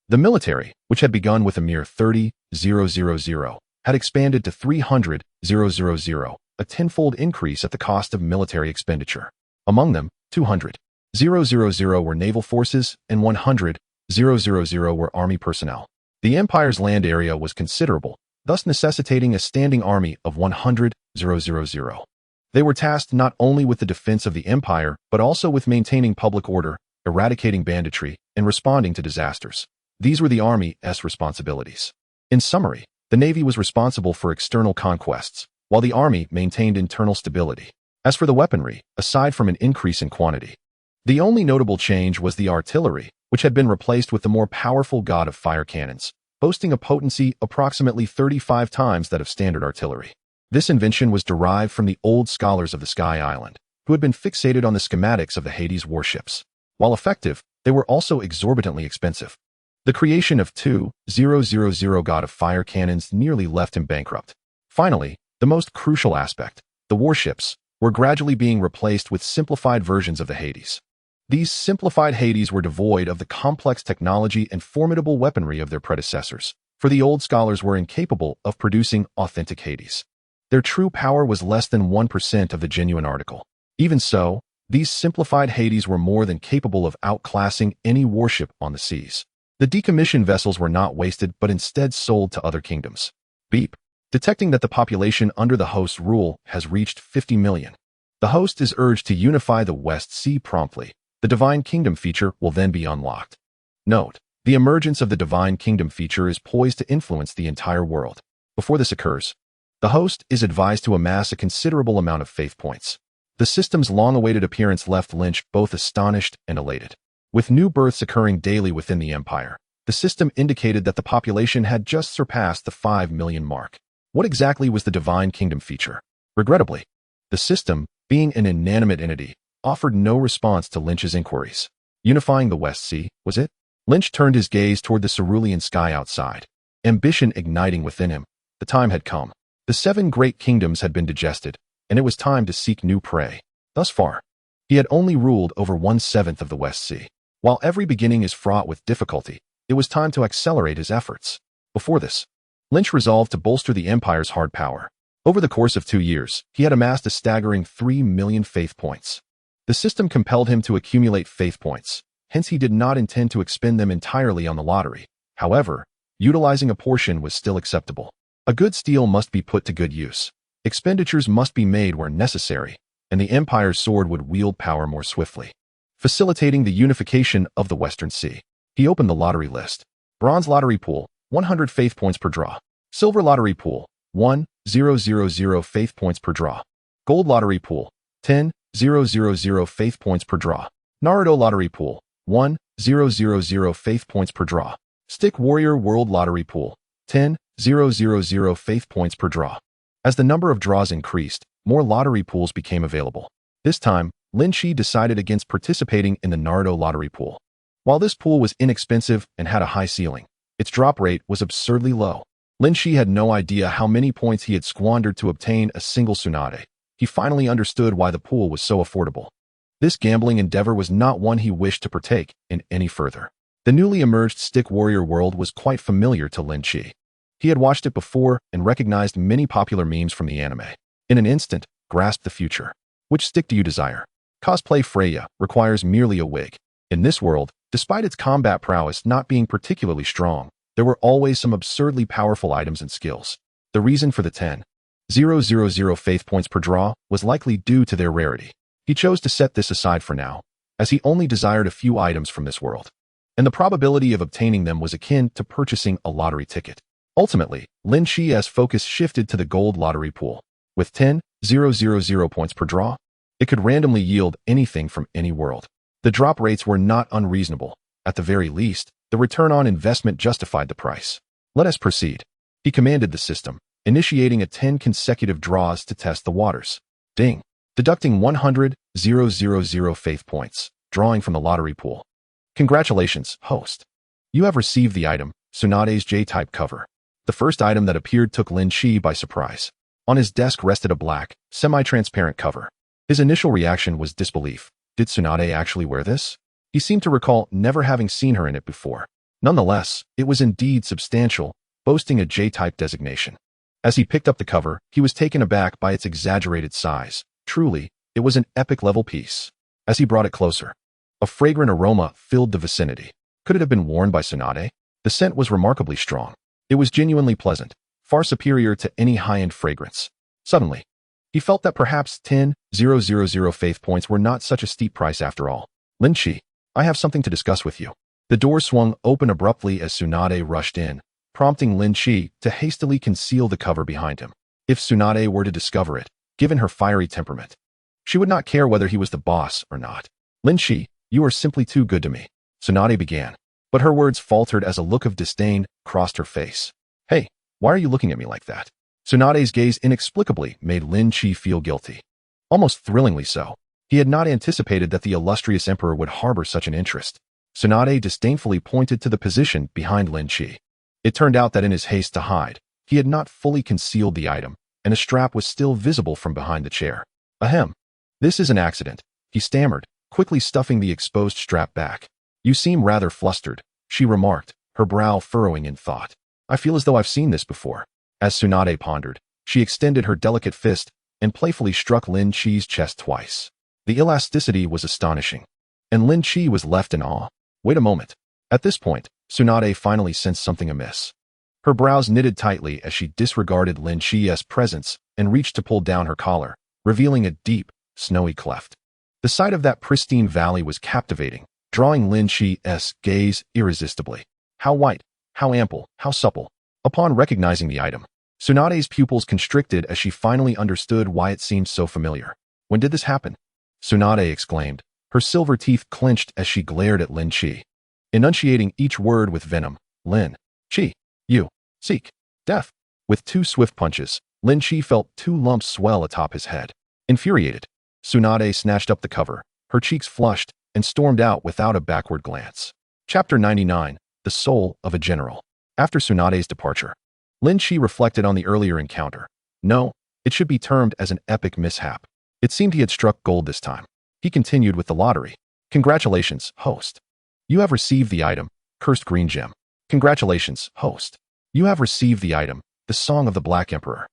The military, which had begun with a mere 30,000, had expanded to 300,000, a tenfold increase at the cost of military expenditure. Among them, 200,000 were naval forces and 100,000 were army personnel. The empire's land area was considerable, thus necessitating a standing army of 100,000. They were tasked not only with the defense of the empire, but also with maintaining public order, eradicating banditry, and responding to disasters. These were the army's responsibilities. In summary, the navy was responsible for external conquests, while the army maintained internal stability. As for the weaponry, aside from an increase in quantity, the only notable change was the artillery, which had been replaced with the more powerful god of fire cannons, boasting a potency approximately 35 times that of standard artillery. This invention was derived from the old scholars of the Sky Island, who had been fixated on the schematics of the Hades warships. While effective, they were also exorbitantly expensive. The creation of 2,000 god of fire cannons nearly left him bankrupt. Finally, the most crucial aspect, the warships, were gradually being replaced with simplified versions of the Hades. These simplified Hades were devoid of the complex technology and formidable weaponry of their predecessors, for the old scholars were incapable of producing authentic Hades. Their true power was less than 1% of the genuine article. Even so, these simplified Hades were more than capable of outclassing any warship on the seas. The decommissioned vessels were not wasted but instead sold to other kingdoms. Beep. Detecting that the population under the host's rule has reached 50 million. The host is urged to unify the West Sea promptly. The Divine Kingdom feature will then be unlocked. Note, the emergence of the Divine Kingdom feature is poised to influence the entire world. Before this occurs, the host is advised to amass a considerable amount of faith points. The system's long-awaited appearance left Lynch both astonished and elated. With new births occurring daily within the empire, the system indicated that the population had just surpassed the 5 million mark. What exactly was the Divine Kingdom feature? Regrettably, the system, being an inanimate entity, offered no response to Lynch's inquiries. Unifying the West Sea, was it? Lynch turned his gaze toward the cerulean sky outside, ambition igniting within him. The time had come. The 7 great kingdoms had been digested, and it was time to seek new prey. Thus far, he had only ruled over 1/7 of the West Sea. While every beginning is fraught with difficulty, it was time to accelerate his efforts. Before this, Lynch resolved to bolster the empire's hard power. Over the course of 2 years, he had amassed a staggering 3 million faith points. The system compelled him to accumulate faith points, hence he did not intend to expend them entirely on the lottery. However, utilizing a portion was still acceptable. A good steal must be put to good use. Expenditures must be made where necessary, and the Empire's sword would wield power more swiftly, facilitating the unification of the Western Sea. He opened the lottery list. Bronze lottery pool, 100 faith points per draw. Silver lottery pool, 1,000 faith points per draw. Gold lottery pool, 10,000 faith points per draw. Naruto lottery pool, 1,000 faith points per draw. Stick Warrior World lottery pool, 10,000 faith points per draw. As the number of draws increased, more lottery pools became available. This time, Lynch decided against participating in the Naruto lottery pool. While this pool was inexpensive and had a high ceiling, its drop rate was absurdly low. Lynch had no idea how many points he had squandered to obtain a single Tsunade. He finally understood why the pool was so affordable. This gambling endeavor was not one he wished to partake in any further. The newly emerged Stick Warrior world was quite familiar to Lynch. He had watched it before and recognized many popular memes from the anime. In an instant, grasped the future. Which stick do you desire? Cosplay Freya requires merely a wig. In this world, despite its combat prowess not being particularly strong, there were always some absurdly powerful items and skills. The reason for the 10,000 faith points per draw was likely due to their rarity. He chose to set this aside for now, as he only desired a few items from this world, and the probability of obtaining them was akin to purchasing a lottery ticket. Ultimately, Lynch's focus shifted to the gold lottery pool. With 10,000 points per draw, it could randomly yield anything from any world. The drop rates were not unreasonable. At the very least, the return on investment justified the price. Let us proceed. He commanded the system, initiating 10 consecutive draws to test the waters. Ding. Deducting 100,000 faith points, drawing from the lottery pool. Congratulations, host. You have received the item, Tsunade's J-type cover. The first item that appeared took Lin Chi by surprise. On his desk rested a black, semi-transparent cover. His initial reaction was disbelief. Did Tsunade actually wear this? He seemed to recall never having seen her in it before. Nonetheless, it was indeed substantial, boasting a J-type designation. As he picked up the cover, he was taken aback by its exaggerated size. Truly, it was an epic-level piece. As he brought it closer, a fragrant aroma filled the vicinity. Could it have been worn by Tsunade? The scent was remarkably strong. It was genuinely pleasant, far superior to any high-end fragrance. Suddenly, he felt that perhaps 10,000 faith points were not such a steep price after all. Lin Chi, I have something to discuss with you. The door swung open abruptly as Tsunade rushed in, prompting Lin Chi to hastily conceal the cover behind him. If Tsunade were to discover it, given her fiery temperament, she would not care whether he was the boss or not. Lin Chi, you are simply too good to me, Tsunade began, but her words faltered as a look of disdain crossed her face. Hey, why are you looking at me like that? Tsunade's gaze inexplicably made Lin Chi feel guilty. Almost thrillingly so. He had not anticipated that the illustrious emperor would harbor such an interest. Tsunade disdainfully pointed to the position behind Lin Chi. It turned out that in his haste to hide, he had not fully concealed the item, and a strap was still visible from behind the chair. Ahem. This is an accident, he stammered, quickly stuffing the exposed strap back. "You seem rather flustered," she remarked, her brow furrowing in thought. "I feel as though I've seen this before." As Tsunade pondered, she extended her delicate fist and playfully struck Lynch's chest twice. The elasticity was astonishing, and Lynch was left in awe. Wait a moment. At this point, Tsunade finally sensed something amiss. Her brows knitted tightly as she disregarded Lynch's presence and reached to pull down her collar, revealing a deep, snowy cleft. The sight of that pristine valley was captivating, drawing Lynch's gaze irresistibly. How white, how ample, how supple. Upon recognizing the item, Tsunade's pupils constricted as she finally understood why it seemed so familiar. "When did this happen?" Tsunade exclaimed, her silver teeth clenched as she glared at Lynch, enunciating each word with venom. "Lynch, you seek death." With 2 swift punches, Lynch felt 2 lumps swell atop his head. Infuriated, Tsunade snatched up the cover, her cheeks flushed, and stormed out without a backward glance. Chapter 99, The Soul of a General. After Tsunade's departure, Lynch reflected on the earlier encounter. No, it should be termed as an epic mishap. It seemed he had struck gold this time. He continued with the lottery. "Congratulations, host. You have received the item, Cursed Green Gem. Congratulations, host. You have received the item, the Song of the Black Emperor.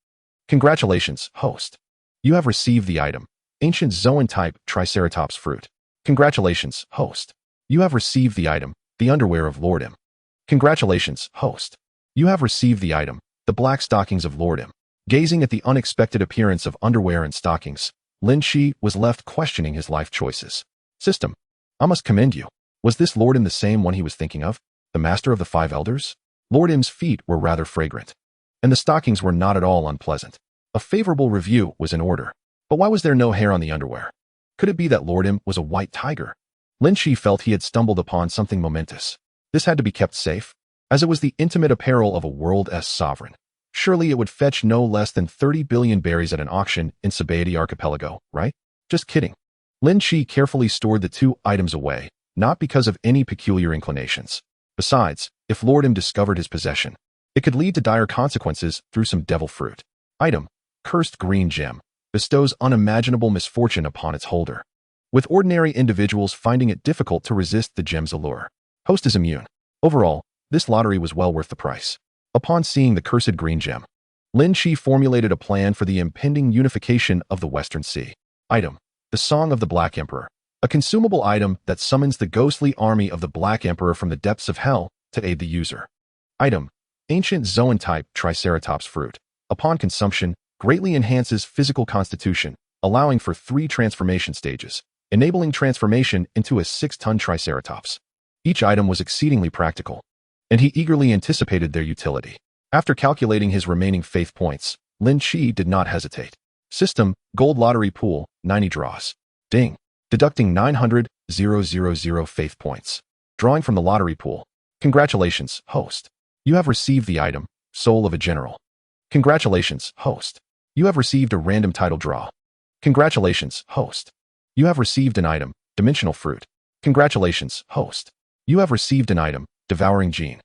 Congratulations, host. You have received the item, Ancient Zoan-type Triceratops Fruit. Congratulations, host. You have received the item, the Underwear of Lord M. Congratulations, host. You have received the item, the Black Stockings of Lord M." Gazing at the unexpected appearance of underwear and stockings, Lynch was left questioning his life choices. "System, I must commend you. Was this Lord M the same one he was thinking of? The master of the 5 elders?" Lord M's feet were rather fragrant, and the stockings were not at all unpleasant. A favorable review was in order. But why was there no hair on the underwear? Could it be that Lord M was a white tiger? Lynch felt he had stumbled upon something momentous. This had to be kept safe, as it was the intimate apparel of a world's sovereign. Surely it would fetch no less than 30 billion berries at an auction in Sabaody Archipelago, right? Just kidding. Lynch carefully stored the 2 items away, not because of any peculiar inclinations. Besides, if Lord M discovered his possession, it could lead to dire consequences through some devil fruit. Item, Cursed Green Gem, bestows unimaginable misfortune upon its holder, with ordinary individuals finding it difficult to resist the gem's allure. Host is immune. Overall, this lottery was well worth the price. Upon seeing the Cursed Green Gem, Lynch formulated a plan for the impending unification of the Western Sea. Item, the Song of the Black Emperor, a consumable item that summons the ghostly army of the Black Emperor from the depths of hell to aid the user. Item, Ancient Zoan-type Triceratops Fruit, upon consumption, greatly enhances physical constitution, allowing for 3 transformation stages, enabling transformation into a 6-ton Triceratops. Each item was exceedingly practical, and he eagerly anticipated their utility. After calculating his remaining faith points, Lynch did not hesitate. System, Gold Lottery Pool, 90 draws. Ding. Deducting 900,000 faith points. Drawing from the lottery pool. Congratulations, host. You have received the item, Soul of a General. Congratulations, host. You have received a random title draw. Congratulations, host. You have received an item, Dimensional Fruit. Congratulations, host. You have received an item, Devouring Gene.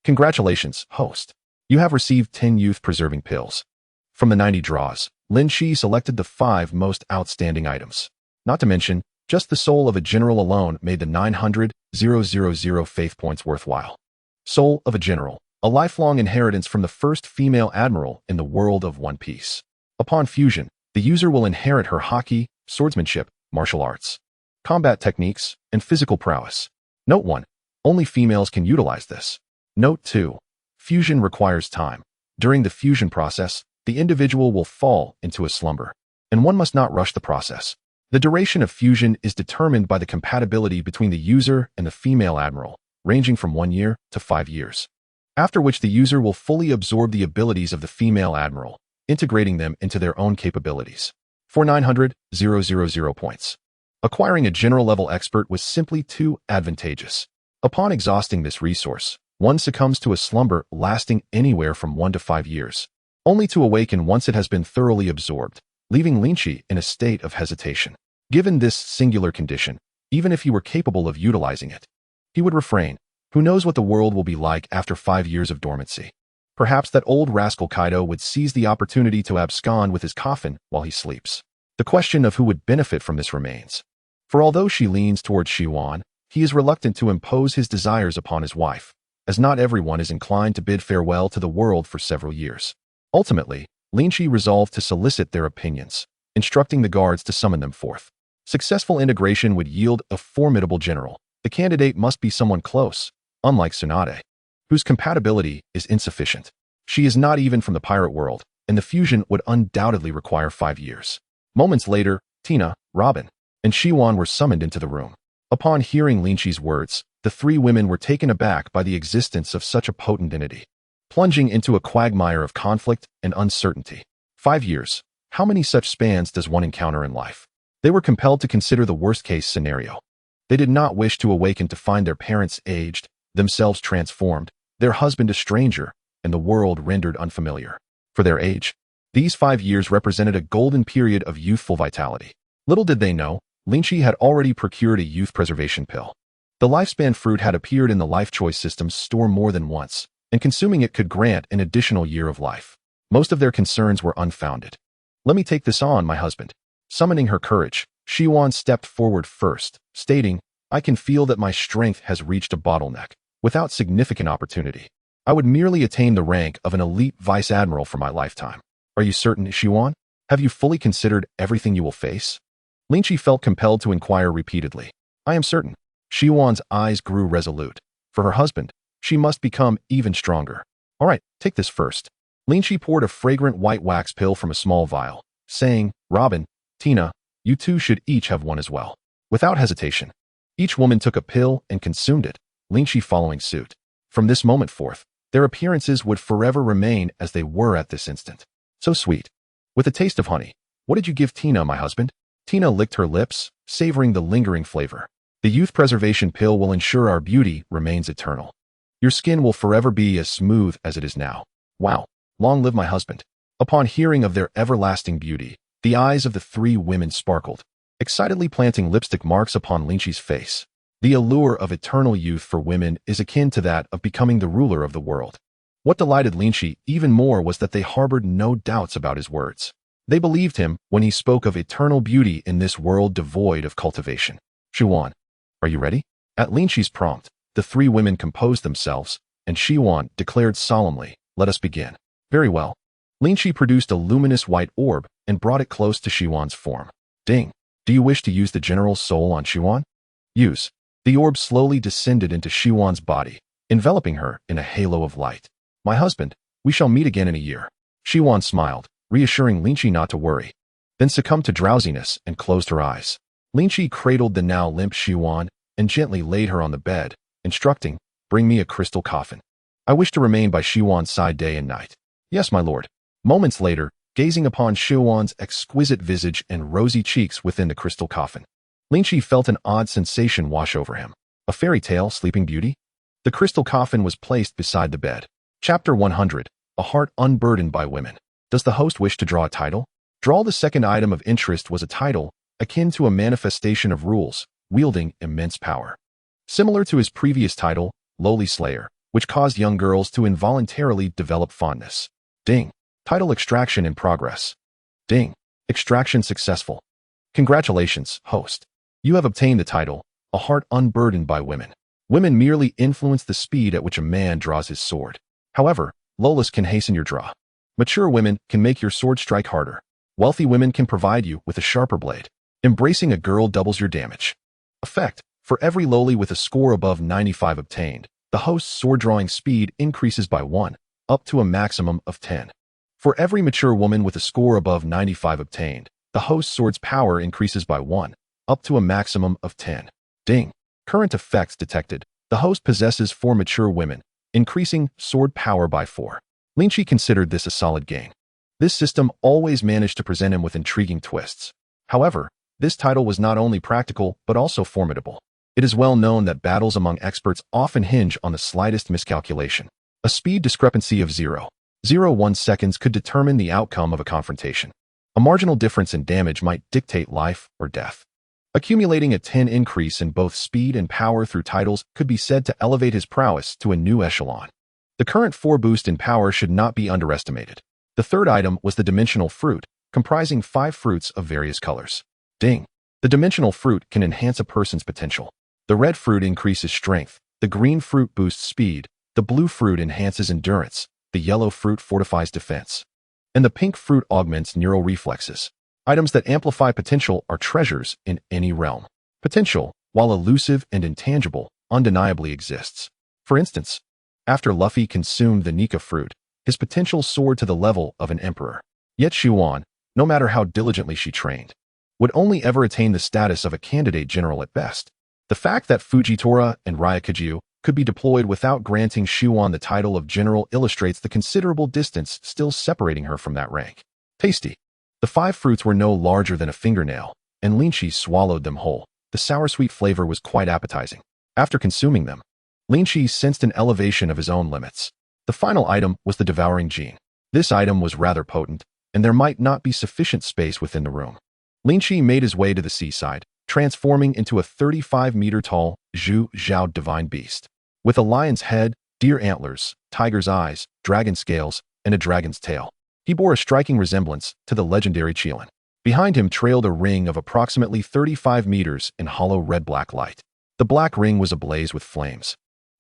Congratulations, host. You have received 10 youth-preserving pills. From the 90 draws, Lynch selected the 5 most outstanding items. Not to mention, just the Soul of a General alone made the 900,000 faith points worthwhile. Soul of a General, a lifelong inheritance from the first female admiral in the world of One Piece. Upon fusion, the user will inherit her Haki, swordsmanship, martial arts, combat techniques, and physical prowess. Note 1. Only females can utilize this. Note 2. Fusion requires time. During the fusion process, the individual will fall into a slumber, and one must not rush the process. The duration of fusion is determined by the compatibility between the user and the female admiral, ranging from 1 year to 5 years, after which the user will fully absorb the abilities of the female admiral, integrating them into their own capabilities. For 900,000 points, acquiring a general-level expert was simply too advantageous. Upon exhausting this resource, one succumbs to a slumber lasting anywhere from 1 to 5 years, only to awaken once it has been thoroughly absorbed, leaving Lynch in a state of hesitation. Given this singular condition, even if he were capable of utilizing it, he would refrain. Who knows what the world will be like after 5 years of dormancy? Perhaps that old rascal Kaido would seize the opportunity to abscond with his coffin while he sleeps. The question of who would benefit from this remains. For although she leans towards Shiwan, he is reluctant to impose his desires upon his wife, as not everyone is inclined to bid farewell to the world for several years. Ultimately, Lynch resolved to solicit their opinions, instructing the guards to summon them forth. Successful integration would yield a formidable general. The candidate must be someone close, unlike Tsunade, whose compatibility is insufficient. She is not even from the pirate world, and the fusion would undoubtedly require 5 years. Moments later, Tina, Robin, and Shiwan were summoned into the room. Upon hearing Lynch's words, the 3 women were taken aback by the existence of such a potent entity, plunging into a quagmire of conflict and uncertainty. 5 years. How many such spans does one encounter in life? They were compelled to consider the worst-case scenario. They did not wish to awaken to find their parents aged, themselves transformed, their husband a stranger, and the world rendered unfamiliar. For their age, these 5 years represented a golden period of youthful vitality. Little did they know, Lynch had already procured a youth preservation pill. The lifespan fruit had appeared in the life choice system's store more than once, and consuming it could grant an additional year of life. Most of their concerns were unfounded. Let me take this on, my husband. Summoning her courage, Shiwan stepped forward first, stating, I can feel that my strength has reached a bottleneck. Without significant opportunity, I would merely attain the rank of an elite vice admiral for my lifetime. Are you certain, Shiwan? Have you fully considered everything you will face? Lynch felt compelled to inquire repeatedly. I am certain. Shiwan's eyes grew resolute. For her husband, she must become even stronger. All right, take this first. Lynch poured a fragrant white wax pill from a small vial, saying, Robin, Tina, you two should each have one as well. Without hesitation, each woman took a pill and consumed it, Lynch following suit. From this moment forth, their appearances would forever remain as they were at this instant. So sweet. With a taste of honey. What did you give Tina, my husband? Tina licked her lips, savoring the lingering flavor. The youth preservation pill will ensure our beauty remains eternal. Your skin will forever be as smooth as it is now. Wow. Long live my husband. Upon hearing of their everlasting beauty, the eyes of the 3 women sparkled, excitedly planting lipstick marks upon Lynch's face. The allure of eternal youth for women is akin to that of becoming the ruler of the world. What delighted Lynch even more was that they harbored no doubts about his words. They believed him when he spoke of eternal beauty in this world devoid of cultivation. Shiwan, are you ready? At Lynch's prompt, the 3 women composed themselves, and Shiwan declared solemnly, let us begin. Very well. Lynch produced a luminous white orb and brought it close to Shiwan's form. Ding. Do you wish to use the general's soul on Shiwan? Use. The orb slowly descended into Shiwan's body, enveloping her in a halo of light. My husband, we shall meet again in a year. Shiwan smiled, reassuring Lynch not to worry, then succumbed to drowsiness and closed her eyes. Lynch cradled the now limp Shiwan and gently laid her on the bed, instructing, bring me a crystal coffin. I wish to remain by Shiwan's side day and night. Yes, my lord. Moments later, gazing upon Shiwan's exquisite visage and rosy cheeks within the crystal coffin, Lynch felt an odd sensation wash over him. A fairy tale, Sleeping Beauty? The crystal coffin was placed beside the bed. Chapter 100, A Heart Unburdened by Women. Does the host wish to draw a title? Draw. The second item of interest was a title, akin to a manifestation of rules, wielding immense power. Similar to his previous title, Lowly Slayer, which caused young girls to involuntarily develop fondness. Ding. Title extraction in progress. Ding. Extraction successful. Congratulations, host. You have obtained the title, A Heart Unburdened by Women. Women merely influence the speed at which a man draws his sword. However, Lolas can hasten your draw. Mature women can make your sword strike harder. Wealthy women can provide you with a sharper blade. Embracing a girl doubles your damage. Effect. For every lowly with a score above 95 obtained, the host's sword drawing speed increases by 1, up to a maximum of 10. For every mature woman with a score above 95 obtained, the host's sword's power increases by 1, up to a maximum of 10. Ding. Current effects detected. The host possesses 4 mature women, increasing sword power by 4. Lynch considered this a solid gain. This system always managed to present him with intriguing twists. However, this title was not only practical but also formidable. It is well known that battles among experts often hinge on the slightest miscalculation. A speed discrepancy of 0.01 seconds could determine the outcome of a confrontation. A marginal difference in damage might dictate life or death. Accumulating a 10 increase in both speed and power through titles could be said to elevate his prowess to a new echelon. The current 4 boost in power should not be underestimated. The third item was the dimensional fruit, comprising 5 fruits of various colors. Ding. The dimensional fruit can enhance a person's potential. The red fruit increases strength, the green fruit boosts speed, the blue fruit enhances endurance, the yellow fruit fortifies defense, and the pink fruit augments neural reflexes. Items that amplify potential are treasures in any realm. Potential, while elusive and intangible, undeniably exists. For instance, after Luffy consumed the Nika fruit, his potential soared to the level of an emperor. Yet Shuon, no matter how diligently she trained, would only ever attain the status of a candidate general at best. The fact that Fujitora and Ryukyu could be deployed without granting Shuon the title of general illustrates the considerable distance still separating her from that rank. Tasty. The 5 fruits were no larger than a fingernail, and Lynch swallowed them whole. The sour-sweet flavor was quite appetizing. After consuming them, Lynch sensed an elevation of his own limits. The final item was the devouring gene. This item was rather potent, and there might not be sufficient space within the room. Lynch made his way to the seaside, transforming into a 35-meter-tall Zhu Zhao divine beast. With a lion's head, deer antlers, tiger's eyes, dragon scales, and a dragon's tail, he bore a striking resemblance to the legendary Qilin. Behind him trailed a ring of approximately 35 meters in hollow red-black light. The black ring was ablaze with flames,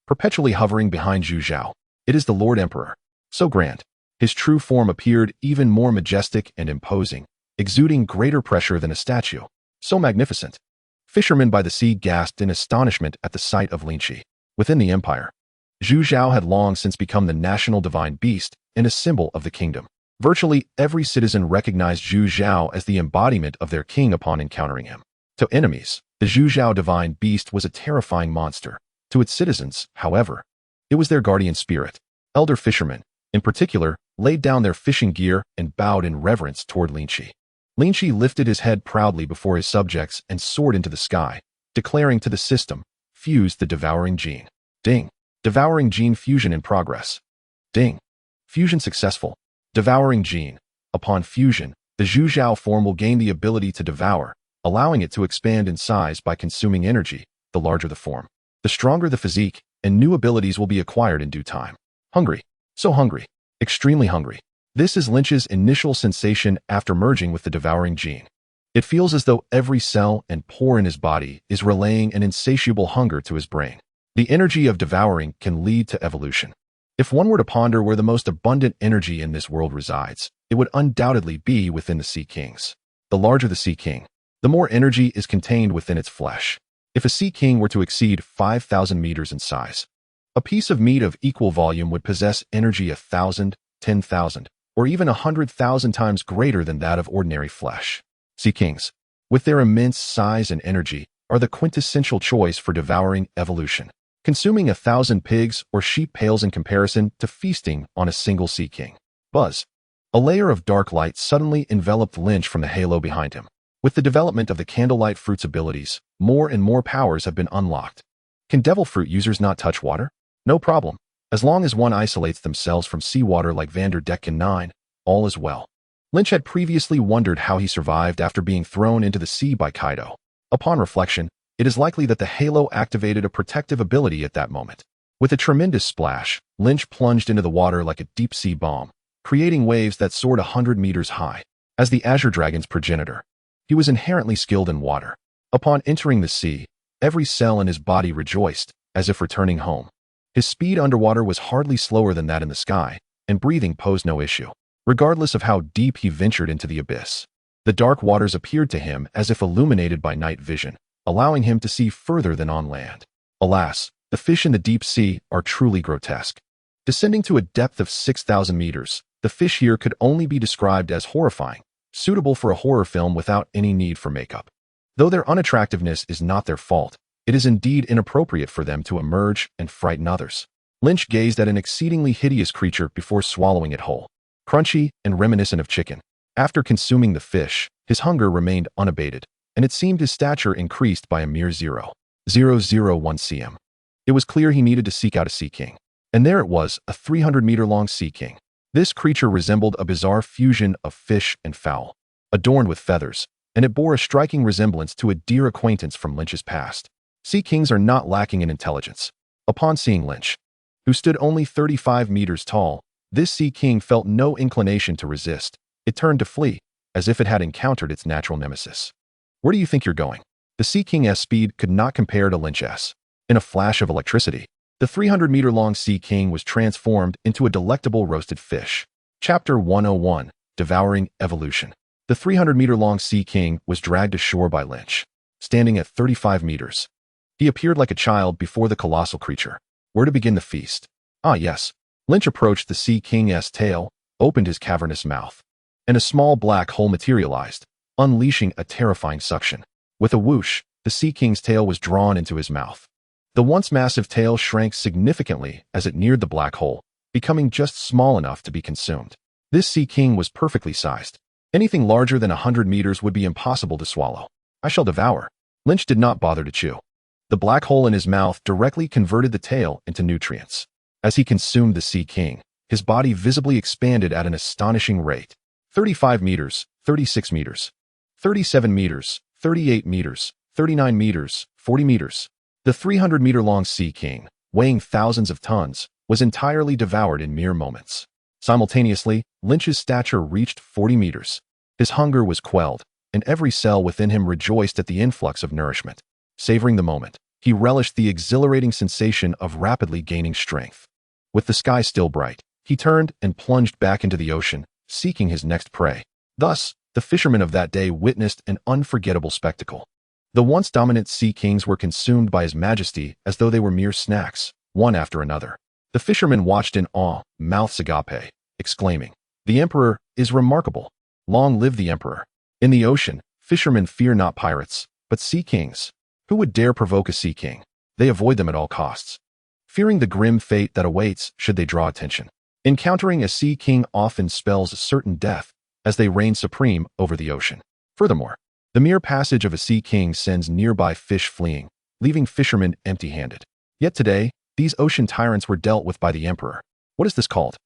perpetually hovering behind Zhu Zhao. It is the Lord Emperor. So grand. His true form appeared even more majestic and imposing, exuding greater pressure than a statue. So magnificent. Fishermen by the sea gasped in astonishment at the sight of Lynch. Within the empire, Zhu Zhao had long since become the national divine beast and a symbol of the kingdom. Virtually every citizen recognized Zhu Zhao as the embodiment of their king upon encountering him. To enemies, the Zhu Zhao divine beast was a terrifying monster. To its citizens, however, it was their guardian spirit. Elder fishermen, in particular, laid down their fishing gear and bowed in reverence toward Lynch. Lynch lifted his head proudly before his subjects and soared into the sky, declaring to the system, "Fuse the devouring gene." Ding. Devouring gene fusion in progress. Ding. Fusion successful. Devouring gene. Upon fusion, the Zhu Zhao form will gain the ability to devour, allowing it to expand in size by consuming energy. The larger the form, the stronger the physique, and new abilities will be acquired in due time. Hungry. So hungry. Extremely hungry. This is Lynch's initial sensation after merging with the devouring gene. It feels as though every cell and pore in his body is relaying an insatiable hunger to his brain. The energy of devouring can lead to evolution. If one were to ponder where the most abundant energy in this world resides, it would undoubtedly be within the Sea Kings. The larger the Sea King, the more energy is contained within its flesh. If a Sea King were to exceed 5,000 meters in size, a piece of meat of equal volume would possess energy 1,000, 10,000, or even 100,000 times greater than that of ordinary flesh. Sea Kings, with their immense size and energy, are the quintessential choice for devouring evolution. Consuming 1,000 pigs or sheep pales in comparison to feasting on a single Sea King. Buzz. A layer of dark light suddenly enveloped Lynch from the halo behind him. With the development of the Candlelight Fruit's abilities, more and more powers have been unlocked. Can Devil Fruit users not touch water? No problem. As long as one isolates themselves from seawater like Vanderdecken 9, all is well. Lynch had previously wondered how he survived after being thrown into the sea by Kaido. Upon reflection, it is likely that the halo activated a protective ability at that moment. With a tremendous splash, Lynch plunged into the water like a deep-sea bomb, creating waves that soared 100 meters high. As the Azure Dragon's progenitor, he was inherently skilled in water. Upon entering the sea, every cell in his body rejoiced, as if returning home. His speed underwater was hardly slower than that in the sky, and breathing posed no issue. Regardless of how deep he ventured into the abyss, the dark waters appeared to him as if illuminated by night vision, allowing him to see further than on land. Alas, the fish in the deep sea are truly grotesque. Descending to a depth of 6,000 meters, the fish here could only be described as horrifying, suitable for a horror film without any need for makeup. Though their unattractiveness is not their fault, it is indeed inappropriate for them to emerge and frighten others. Lynch gazed at an exceedingly hideous creature before swallowing it whole. Crunchy and reminiscent of chicken. After consuming the fish, his hunger remained unabated, and it seemed his stature increased by a mere 0.001 cm. It was clear he needed to seek out a Sea King. And there it was, a 300-meter-long Sea King. This creature resembled a bizarre fusion of fish and fowl, adorned with feathers, and it bore a striking resemblance to a dear acquaintance from Lynch's past. Sea Kings are not lacking in intelligence. Upon seeing Lynch, who stood only 35 meters tall, this Sea King felt no inclination to resist. It turned to flee, as if it had encountered its natural nemesis. Where do you think you're going? The Sea King's speed could not compare to Lynch's. In a flash of electricity, the 300-meter-long Sea King was transformed into a delectable roasted fish. Chapter 101, Devouring Evolution. The 300-meter-long Sea King was dragged ashore by Lynch, standing at 35 meters. He appeared like a child before the colossal creature. Where to begin the feast? Ah, yes. Lynch approached the Sea King's tail, opened his cavernous mouth, and a small black hole materialized, unleashing a terrifying suction. With a whoosh, the Sea King's tail was drawn into his mouth. The once massive tail shrank significantly as it neared the black hole, becoming just small enough to be consumed. This Sea King was perfectly sized. Anything larger than 100 meters would be impossible to swallow. I shall devour. Lynch did not bother to chew. The black hole in his mouth directly converted the tail into nutrients. As he consumed the Sea King, his body visibly expanded at an astonishing rate. 35 meters, 36 meters, 37 meters, 38 meters, 39 meters, 40 meters. The 300-meter-long Sea King, weighing thousands of tons, was entirely devoured in mere moments. Simultaneously, Lynch's stature reached 40 meters. His hunger was quelled, and every cell within him rejoiced at the influx of nourishment. Savoring the moment, he relished the exhilarating sensation of rapidly gaining strength. With the sky still bright, he turned and plunged back into the ocean, seeking his next prey. Thus, the fishermen of that day witnessed an unforgettable spectacle. The once dominant Sea Kings were consumed by His Majesty as though they were mere snacks, one after another. The fishermen watched in awe, mouths agape, exclaiming, "The Emperor is remarkable! Long live the Emperor!" In the ocean, fishermen fear not pirates, but Sea Kings. Who would dare provoke a Sea King? They avoid them at all costs, fearing the grim fate that awaits should they draw attention. Encountering a Sea King often spells certain death, as they reign supreme over the ocean. Furthermore, the mere passage of a Sea King sends nearby fish fleeing, leaving fishermen empty-handed. Yet today, these ocean tyrants were dealt with by the Emperor. What is this called?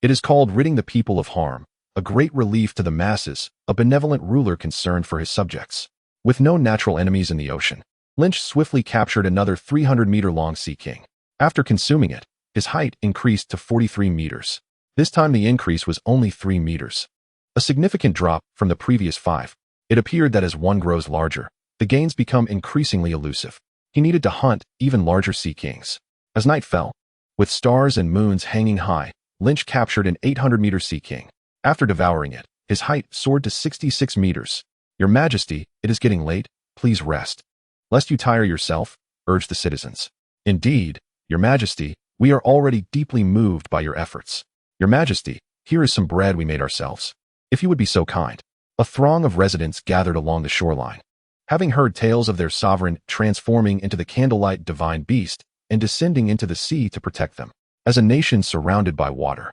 It is called ridding the people of harm, a great relief to the masses, a benevolent ruler concerned for his subjects. With no natural enemies in the ocean, Lynch swiftly captured another 300-meter-long Sea King. After consuming it, his height increased to 43 meters. This time the increase was only 3 meters. A significant drop from the previous 5. It appeared that as one grows larger, the gains become increasingly elusive. He needed to hunt even larger Sea Kings. As night fell, with stars and moons hanging high, Lynch captured an 800-meter Sea King. After devouring it, his height soared to 66 meters. "Your Majesty, it is getting late. Please rest, lest you tire yourself," urged the citizens. "Indeed, Your Majesty, we are already deeply moved by your efforts. Your Majesty, here is some bread we made ourselves. If you would be so kind." A throng of residents gathered along the shoreline. Having heard tales of their sovereign transforming into the Candlelight divine beast and descending into the sea to protect them, as a nation surrounded by water.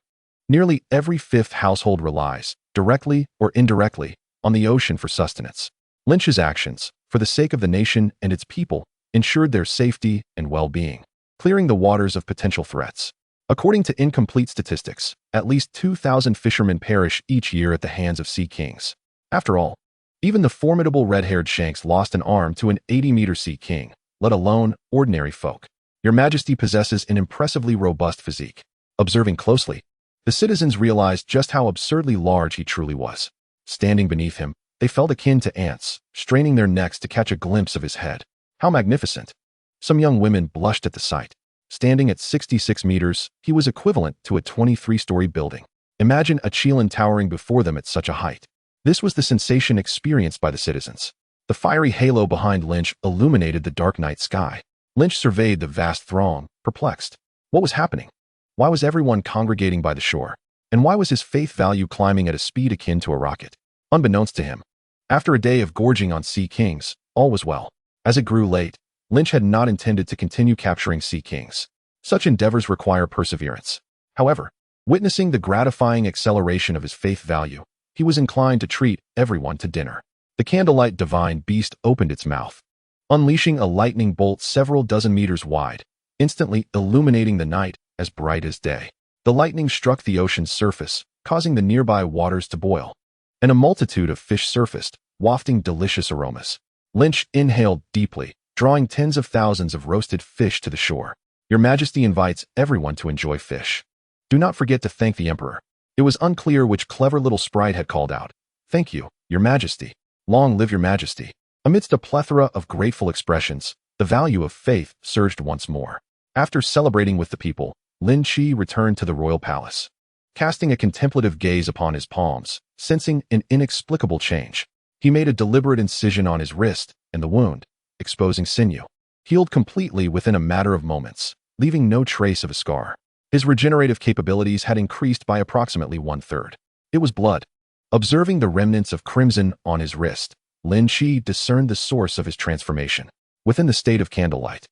Nearly every fifth household relies, directly or indirectly, on the ocean for sustenance. Lynch's actions, for the sake of the nation and its people, ensured their safety and well-being, clearing the waters of potential threats. According to incomplete statistics, at least 2,000 fishermen perish each year at the hands of Sea Kings. After all, even the formidable red-haired Shanks lost an arm to an 80-meter Sea King, let alone ordinary folk. Your Majesty possesses an impressively robust physique. Observing closely, the citizens realized just how absurdly large he truly was. Standing beneath him, they felt akin to ants, straining their necks to catch a glimpse of his head. How magnificent! Some young women blushed at the sight. Standing at 66 meters, he was equivalent to a 23-story building. Imagine a Chelan towering before them at such a height. This was the sensation experienced by the citizens. The fiery halo behind Lynch illuminated the dark night sky. Lynch surveyed the vast throng, perplexed. What was happening? Why was everyone congregating by the shore? And why was his faith value climbing at a speed akin to a rocket? Unbeknownst to him, after a day of gorging on Sea Kings, all was well. As it grew late, Lynch had not intended to continue capturing Sea Kings. Such endeavors require perseverance. However, witnessing the gratifying acceleration of his faith value, he was inclined to treat everyone to dinner. The Candlelight divine beast opened its mouth, unleashing a lightning bolt several dozen meters wide, instantly illuminating the night as bright as day. The lightning struck the ocean's surface, causing the nearby waters to boil, and a multitude of fish surfaced, wafting delicious aromas. Lynch inhaled deeply, drawing tens of thousands of roasted fish to the shore. Your Majesty invites everyone to enjoy fish. Do not forget to thank the Emperor. It was unclear which clever little sprite had called out, "Thank you, Your Majesty. Long live Your Majesty." Amidst a plethora of grateful expressions, the value of faith surged once more. After celebrating with the people, Lynch returned to the royal palace. Casting a contemplative gaze upon his palms, sensing an inexplicable change, he made a deliberate incision on his wrist, and the wound, exposing sinew, healed completely within a matter of moments, leaving no trace of a scar. His regenerative capabilities had increased by approximately 1/3. It was blood. Observing the remnants of crimson on his wrist, Lynch discerned the source of his transformation. Within the state of Candlelight,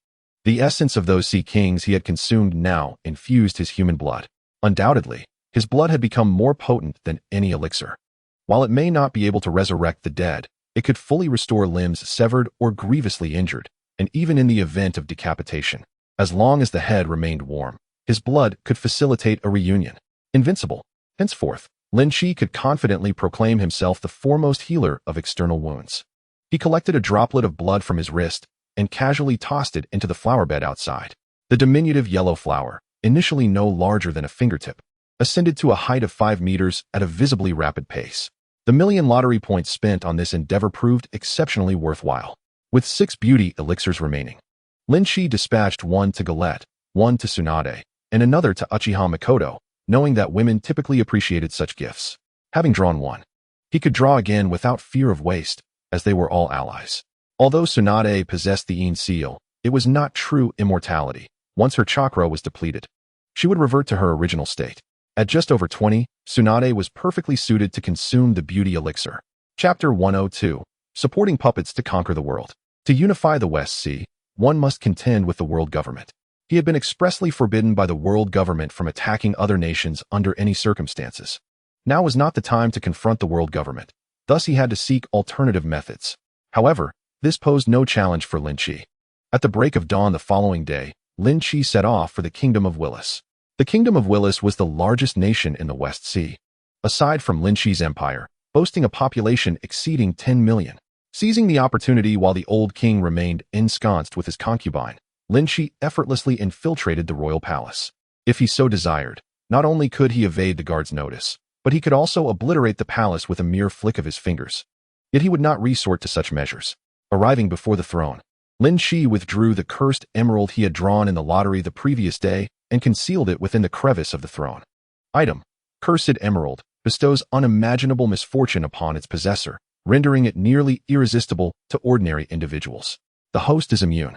the essence of those sea kings he had consumed now infused his human blood. Undoubtedly, his blood had become more potent than any elixir. While it may not be able to resurrect the dead, it could fully restore limbs severed or grievously injured, and even in the event of decapitation, as long as the head remained warm, his blood could facilitate a reunion. Invincible. Henceforth, Lynch could confidently proclaim himself the foremost healer of external wounds. He collected a droplet of blood from his wrist and casually tossed it into the flower bed outside. The diminutive yellow flower, initially no larger than a fingertip, ascended to a height of 5 meters at a visibly rapid pace. The million lottery points spent on this endeavor proved exceptionally worthwhile. With 6 beauty elixirs remaining, Lynch dispatched one to Galette, one to Tsunade, and another to Uchiha Mikoto, knowing that women typically appreciated such gifts. Having drawn one, he could draw again without fear of waste, as they were all allies. Although Tsunade possessed the Yin seal, it was not true immortality. Once her chakra was depleted, she would revert to her original state. At just over 20, Tsunade was perfectly suited to consume the beauty elixir. Chapter 102. Supporting puppets to conquer the world. To unify the West Sea, one must contend with the world government. He had been expressly forbidden by the world government from attacking other nations under any circumstances. Now was not the time to confront the world government. Thus he had to seek alternative methods. However, this posed no challenge for Lynch. At the break of dawn the following day, Lynch set off for the Kingdom of Willis. The Kingdom of Willis was the largest nation in the West Sea. Aside from Lynch's empire, boasting a population exceeding 10 million. Seizing the opportunity while the old king remained ensconced with his concubine, Lynch effortlessly infiltrated the royal palace. If he so desired, not only could he evade the guard's notice, but he could also obliterate the palace with a mere flick of his fingers. Yet he would not resort to such measures. Arriving before the throne, Lynch withdrew the cursed emerald he had drawn in the lottery the previous day and concealed it within the crevice of the throne. Item: Cursed emerald bestows unimaginable misfortune upon its possessor, rendering it nearly irresistible to ordinary individuals. The host is immune.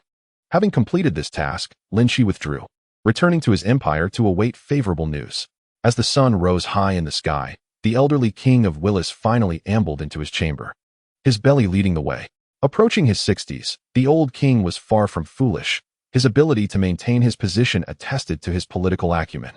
Having completed this task, Lynch withdrew, returning to his empire to await favorable news. As the sun rose high in the sky, the elderly king of Willis finally ambled into his chamber, his belly leading the way. Approaching his 60s, the old king was far from foolish. His ability to maintain his position attested to his political acumen.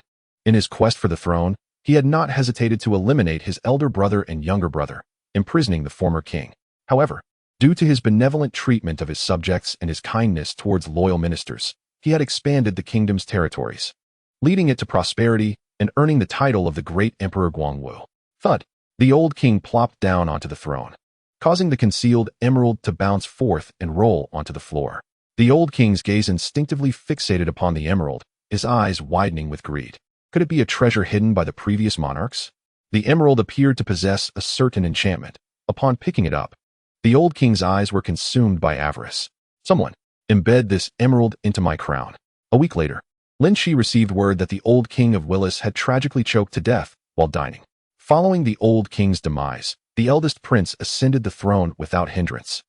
In his quest for the throne, he had not hesitated to eliminate his elder brother and younger brother, imprisoning the former king. However, due to his benevolent treatment of his subjects and his kindness towards loyal ministers, he had expanded the kingdom's territories, leading it to prosperity and earning the title of the Great Emperor Guangwu. Thud! The old king plopped down onto the throne, causing the concealed emerald to bounce forth and roll onto the floor. The old king's gaze instinctively fixated upon the emerald, his eyes widening with greed. Could it be a treasure hidden by the previous monarchs? The emerald appeared to possess a certain enchantment. Upon picking it up, the old king's eyes were consumed by avarice. Someone, embed this emerald into my crown. A week later, Lynch received word that the old king of Willis had tragically choked to death while dining. Following the old king's demise, the eldest prince ascended the throne without hindrance.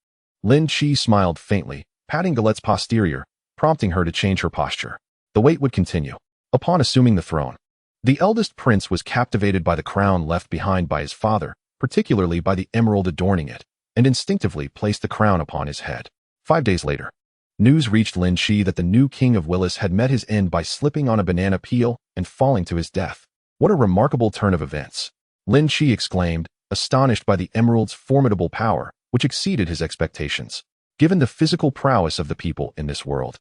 Lynch smiled faintly, patting Galette's posterior, prompting her to change her posture. The wait would continue. Upon assuming the throne, the eldest prince was captivated by the crown left behind by his father, particularly by the emerald adorning it, and instinctively placed the crown upon his head. 5 days later, news reached Lynch that the new king of Willis had met his end by slipping on a banana peel and falling to his death. What a remarkable turn of events! Lynch exclaimed, astonished by the emerald's formidable power, which exceeded his expectations. Given the physical prowess of the people in this world,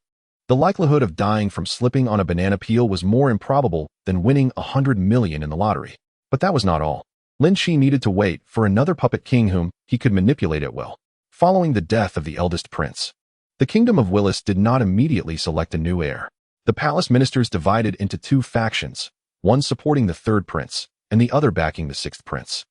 the likelihood of dying from slipping on a banana peel was more improbable than winning 100 million in the lottery. But that was not all. Lynch needed to wait for another puppet king whom he could manipulate at will. Following the death of the eldest prince, the kingdom of Willis did not immediately select a new heir. The palace ministers divided into 2 factions, one supporting the 3rd prince and the other backing the 6th prince.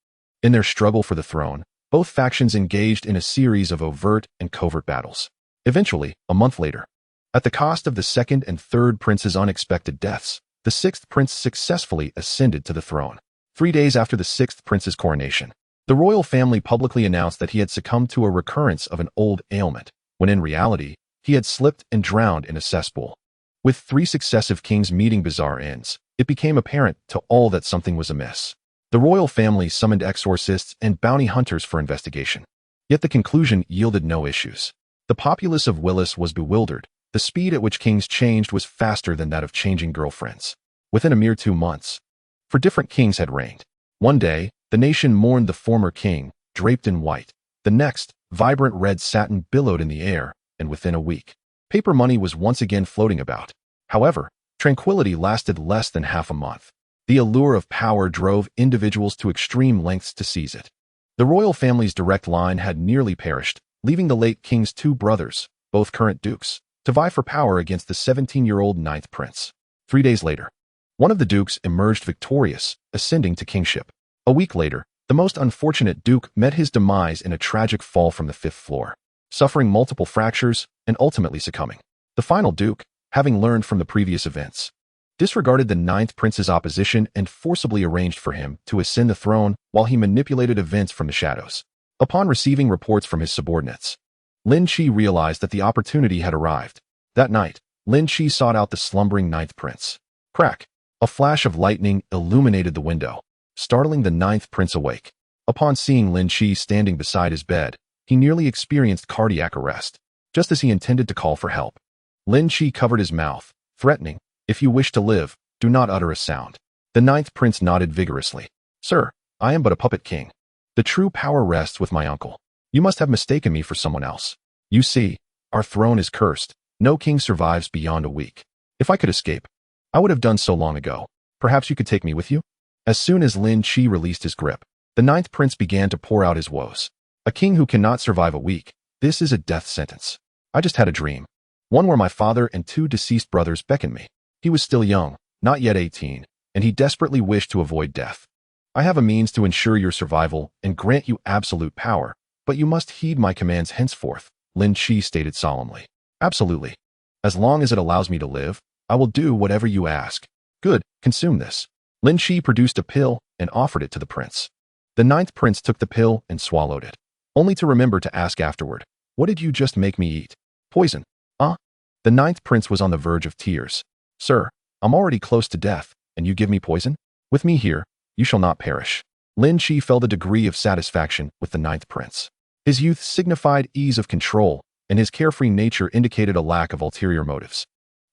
In their struggle for the throne, Both factions engaged in a series of overt and covert battles. Eventually, a month later, at the cost of the second and third prince's unexpected deaths, the sixth prince successfully ascended to the throne. 3 days after the sixth prince's coronation, the royal family publicly announced that he had succumbed to a recurrence of an old ailment, when in reality, he had slipped and drowned in a cesspool. With 3 successive kings meeting bizarre ends, it became apparent to all that something was amiss. The royal family summoned exorcists and bounty hunters for investigation. Yet the conclusion yielded no issues. The populace of Willis was bewildered. The speed at which kings changed was faster than that of changing girlfriends. Within a mere 2 months, 4 different kings had reigned. One day, the nation mourned the former king, draped in white. The next, vibrant red satin billowed in the air, and within a week, paper money was once again floating about. However, tranquility lasted less than half a month. The allure of power drove individuals to extreme lengths to seize it. The royal family's direct line had nearly perished, leaving the late king's 2 brothers, both current dukes, to vie for power against the 17-year-old ninth prince. 3 days later, one of the dukes emerged victorious, ascending to kingship. A week later, the most unfortunate duke met his demise in a tragic fall from the 5th floor, suffering multiple fractures and ultimately succumbing. The final duke, having learned from the previous events, disregarded the ninth prince's opposition and forcibly arranged for him to ascend the throne while he manipulated events from the shadows. Upon receiving reports from his subordinates, Lynch realized that the opportunity had arrived. That night, Lynch sought out the slumbering ninth prince. Crack! A flash of lightning illuminated the window, startling the ninth prince awake. Upon seeing Lynch standing beside his bed, he nearly experienced cardiac arrest. Just as he intended to call for help, Lynch covered his mouth, threatening, "If you wish to live, do not utter a sound." The ninth prince nodded vigorously. "Sir, I am but a puppet king. The true power rests with my uncle. You must have mistaken me for someone else. You see, our throne is cursed. No king survives beyond a week. If I could escape, I would have done so long ago. Perhaps you could take me with you?" As soon as Lin Chi released his grip, the ninth prince began to pour out his woes. "A king who cannot survive a week. This is a death sentence. I just had a dream. One where my father and 2 deceased brothers beckoned me. He was still young, not yet 18, and he desperately wished to avoid death. I have a means to ensure your survival and grant you absolute power, but you must heed my commands henceforth," Lin Chi stated solemnly. "Absolutely. As long as it allows me to live, I will do whatever you ask." "Good, consume this." Lin Chi produced a pill and offered it to the prince. The ninth prince took the pill and swallowed it, only to remember to ask afterward, "What did you just make me eat? Poison, huh?" The ninth prince was on the verge of tears. "Sir, I'm already close to death, and you give me poison? With me here, you shall not perish." Lin Chi felt a degree of satisfaction with the ninth prince. His youth signified ease of control, and his carefree nature indicated a lack of ulterior motives,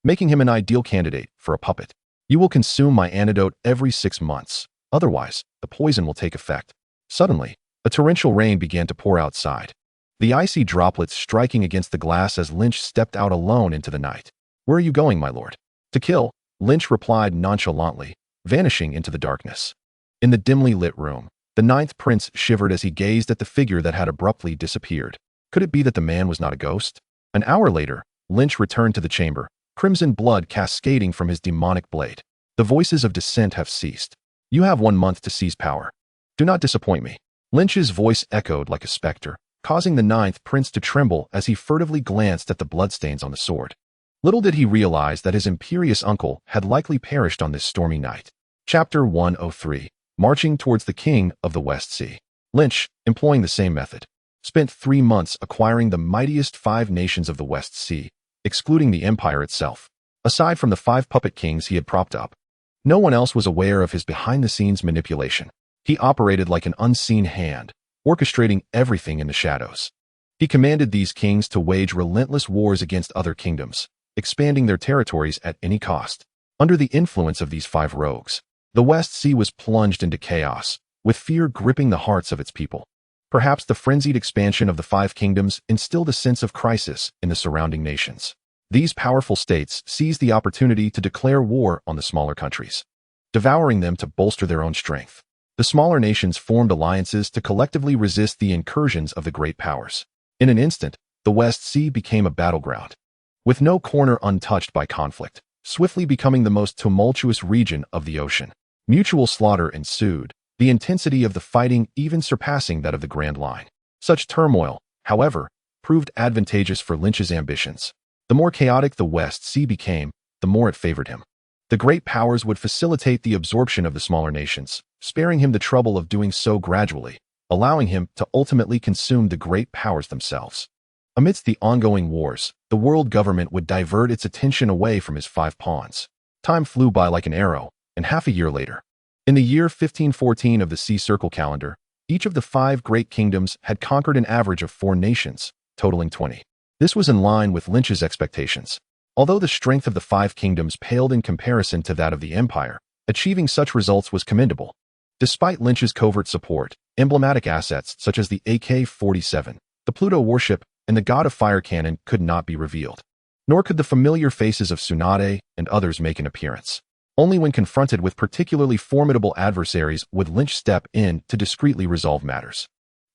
making him an ideal candidate for a puppet. "You will consume my antidote every 6 months. Otherwise, the poison will take effect." Suddenly, a torrential rain began to pour outside, the icy droplets striking against the glass as Lynch stepped out alone into the night. "Where are you going, my lord?" "To kill," Lynch replied nonchalantly, vanishing into the darkness. In the dimly lit room, the ninth prince shivered as he gazed at the figure that had abruptly disappeared. Could it be that the man was not a ghost? An hour later, Lynch returned to the chamber, crimson blood cascading from his demonic blade. "The voices of dissent have ceased. You have 1 month to seize power. Do not disappoint me." Lynch's voice echoed like a specter, causing the ninth prince to tremble as he furtively glanced at the bloodstains on the sword. Little did he realize that his imperious uncle had likely perished on this stormy night. Chapter 103. Marching towards the King of the West Sea. Lynch, employing the same method, spent 3 months acquiring the mightiest 5 nations of the West Sea, excluding the empire itself. Aside from the 5 puppet kings he had propped up, no one else was aware of his behind-the-scenes manipulation. He operated like an unseen hand, orchestrating everything in the shadows. He commanded these kings to wage relentless wars against other kingdoms, expanding their territories at any cost. Under the influence of these 5 rogues, the West Sea was plunged into chaos, with fear gripping the hearts of its people. Perhaps the frenzied expansion of the 5 kingdoms instilled a sense of crisis in the surrounding nations. These powerful states seized the opportunity to declare war on the smaller countries, devouring them to bolster their own strength. The smaller nations formed alliances to collectively resist the incursions of the great powers. In an instant, the West Sea became a battleground, with no corner untouched by conflict, swiftly becoming the most tumultuous region of the ocean. Mutual slaughter ensued, the intensity of the fighting even surpassing that of the Grand Line. Such turmoil, however, proved advantageous for Lynch's ambitions. The more chaotic the West Sea became, the more it favored him. The great powers would facilitate the absorption of the smaller nations, sparing him the trouble of doing so gradually, allowing him to ultimately consume the great powers themselves. Amidst the ongoing wars, the world government would divert its attention away from his 5 pawns. Time flew by like an arrow, and half a year later, in the year 1514 of the Sea Circle calendar, each of the 5 great kingdoms had conquered an average of 4 nations, totaling 20. This was in line with Lynch's expectations. Although the strength of the 5 kingdoms paled in comparison to that of the empire, achieving such results was commendable. Despite Lynch's covert support, emblematic assets such as the AK-47, the Pluto warship, and the God of Fire cannon could not be revealed. Nor could the familiar faces of Tsunade and others make an appearance. Only when confronted with particularly formidable adversaries would Lynch step in to discreetly resolve matters.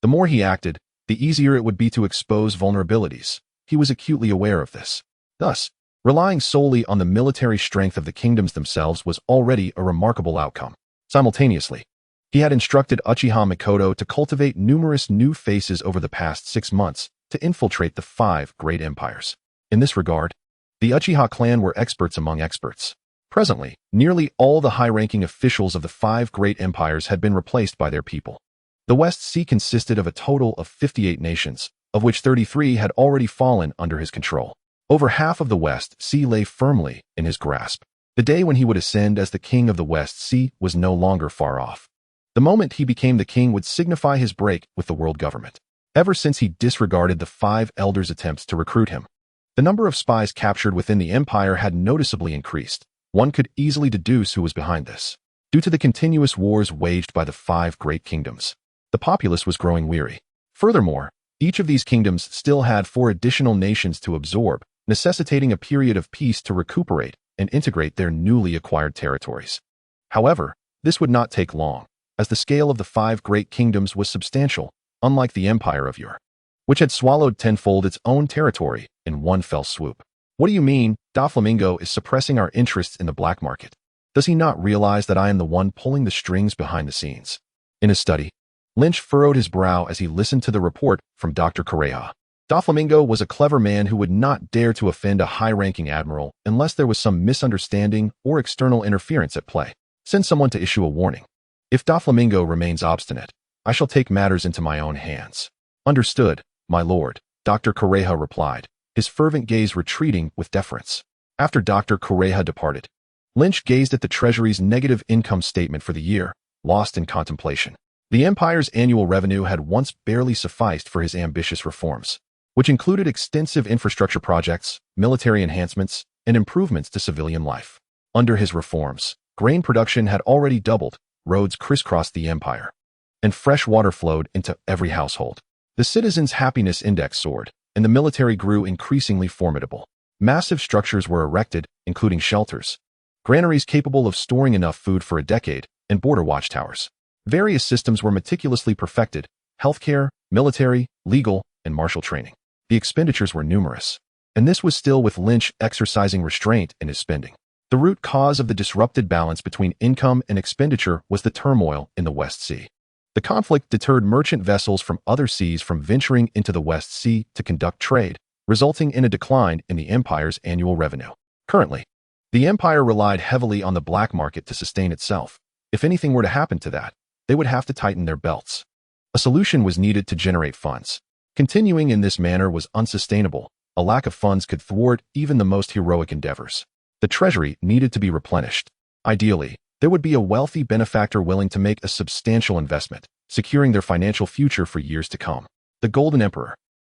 The more he acted, the easier it would be to expose vulnerabilities. He was acutely aware of this. Thus, relying solely on the military strength of the kingdoms themselves was already a remarkable outcome. Simultaneously, he had instructed Uchiha Mikoto to cultivate numerous new faces over the past 6 months to infiltrate the 5 great empires. In this regard, the Uchiha clan were experts among experts. Presently, nearly all the high-ranking officials of the 5 great empires had been replaced by their people. The West Sea consisted of a total of 58 nations, of which 33 had already fallen under his control. Over half of the West Sea lay firmly in his grasp. The day when he would ascend as the king of the West Sea was no longer far off. The moment he became the king would signify his break with the world government. Ever since he disregarded the 5 elders' attempts to recruit him, the number of spies captured within the empire had noticeably increased. One could easily deduce who was behind this. Due to the continuous wars waged by the 5 great kingdoms, the populace was growing weary. Furthermore, each of these kingdoms still had 4 additional nations to absorb, necessitating a period of peace to recuperate and integrate their newly acquired territories. However, this would not take long, as the scale of the 5 great kingdoms was substantial, unlike the Empire of Ur, which had swallowed tenfold its own territory in one fell swoop. What do you mean, Doflamingo is suppressing our interests in the black market? Does he not realize that I am the one pulling the strings behind the scenes? In his study, Lynch furrowed his brow as he listened to the report from Dr. Correa. Doflamingo was a clever man who would not dare to offend a high-ranking admiral unless there was some misunderstanding or external interference at play. Send someone to issue a warning. If Doflamingo remains obstinate, I shall take matters into my own hands. Understood, my lord, Dr. Correa replied, his fervent gaze retreating with deference. After Dr. Correa departed, Lynch gazed at the Treasury's negative income statement for the year, lost in contemplation. The empire's annual revenue had once barely sufficed for his ambitious reforms, which included extensive infrastructure projects, military enhancements, and improvements to civilian life. Under his reforms, grain production had already doubled, roads crisscrossed the empire, and fresh water flowed into every household. The citizens' happiness index soared, and the military grew increasingly formidable. Massive structures were erected, including shelters, granaries capable of storing enough food for a decade, and border watchtowers. Various systems were meticulously perfected: healthcare, military, legal, and martial training. The expenditures were numerous, and this was still with Lynch exercising restraint in his spending. The root cause of the disrupted balance between income and expenditure was the turmoil in the West Sea. The conflict deterred merchant vessels from other seas from venturing into the West Sea to conduct trade, resulting in a decline in the empire's annual revenue. Currently, the empire relied heavily on the black market to sustain itself. If anything were to happen to that, they would have to tighten their belts. A solution was needed to generate funds. Continuing in this manner was unsustainable. A lack of funds could thwart even the most heroic endeavors. The treasury needed to be replenished. Ideally, there would be a wealthy benefactor willing to make a substantial investment, securing their financial future for years to come. The Golden Emperor.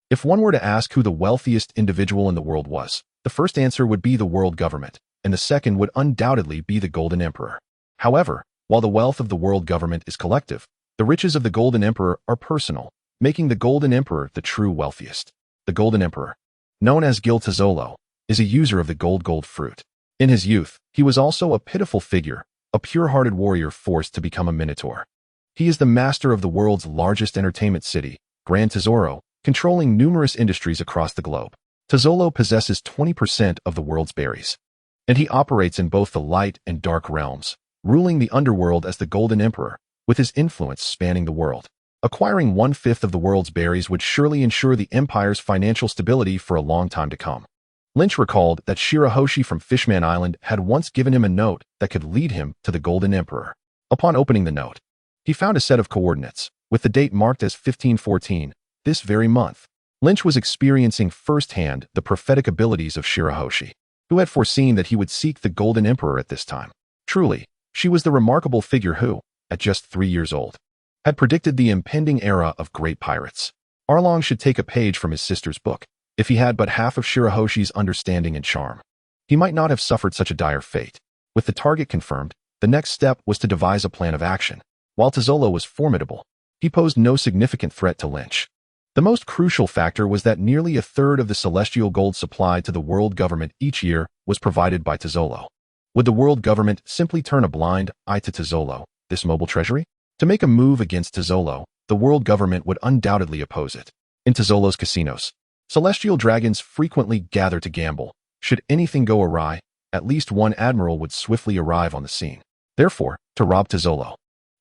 If one were to ask who the wealthiest individual in the world was, the first answer would be the world government, and the second would undoubtedly be the Golden Emperor. However, while the wealth of the world government is collective, the riches of the Golden Emperor are personal, making the Golden Emperor the true wealthiest. The Golden Emperor, known as Gil Tazolo, is a user of the gold fruit. In his youth, he was also a pitiful figure, a pure-hearted warrior forced to become a minotaur. He is the master of the world's largest entertainment city, Gran Tesoro, controlling numerous industries across the globe. Tazolo possesses 20% of the world's berries, and he operates in both the light and dark realms, ruling the underworld as the Golden Emperor, with his influence spanning the world. Acquiring 1/5 of the world's berries would surely ensure the Empire's financial stability for a long time to come. Lynch recalled that Shirahoshi from Fishman Island had once given him a note that could lead him to the Golden Emperor. Upon opening the note, he found a set of coordinates, with the date marked as 1514, this very month. Lynch was experiencing firsthand the prophetic abilities of Shirahoshi, who had foreseen that he would seek the Golden Emperor at this time. Truly, she was the remarkable figure who, at just 3 years old, had predicted the impending era of great pirates. Arlong should take a page from his sister's book. If he had but half of Shirahoshi's understanding and charm, he might not have suffered such a dire fate. With the target confirmed, the next step was to devise a plan of action. While Tezolo was formidable, he posed no significant threat to Lynch. The most crucial factor was that nearly a third of the celestial gold supplied to the world government each year was provided by Tezolo. Would the world government simply turn a blind eye to Tezolo, this mobile treasury? To make a move against Tezolo, the world government would undoubtedly oppose it. In Tezolo's casinos, celestial dragons frequently gather to gamble. Should anything go awry, at least one admiral would swiftly arrive on the scene. Therefore, to rob Tezolo,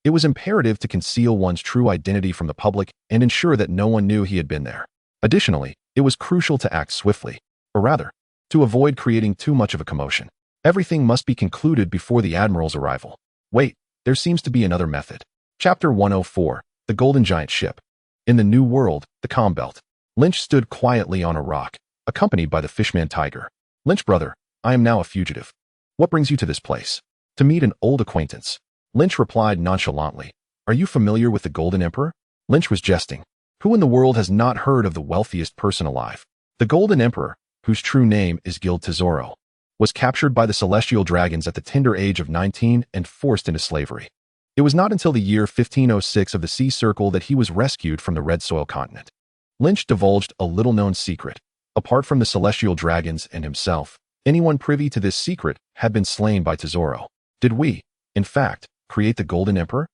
it was imperative to conceal one's true identity from the public and ensure that no one knew he had been there. Additionally, it was crucial to act swiftly, or rather, to avoid creating too much of a commotion. Everything must be concluded before the admiral's arrival. Wait, there seems to be another method. Chapter 104, The Golden Giant Ship. In the New World, the Calm Belt, Lynch stood quietly on a rock, accompanied by the Fishman Tiger. Lynch, brother, I am now a fugitive. What brings you to this place? To meet an old acquaintance. Lynch replied nonchalantly. Are you familiar with the Golden Emperor? Lynch was jesting. Who in the world has not heard of the wealthiest person alive? The Golden Emperor, whose true name is Guild Tesoro, was captured by the celestial dragons at the tender age of 19 and forced into slavery. It was not until the year 1506 of the Sea Circle that he was rescued from the Red Soil continent. Lynch divulged a little-known secret. Apart from the celestial dragons and himself, anyone privy to this secret had been slain by Tesoro. Did we, in fact, create the Golden Emperor?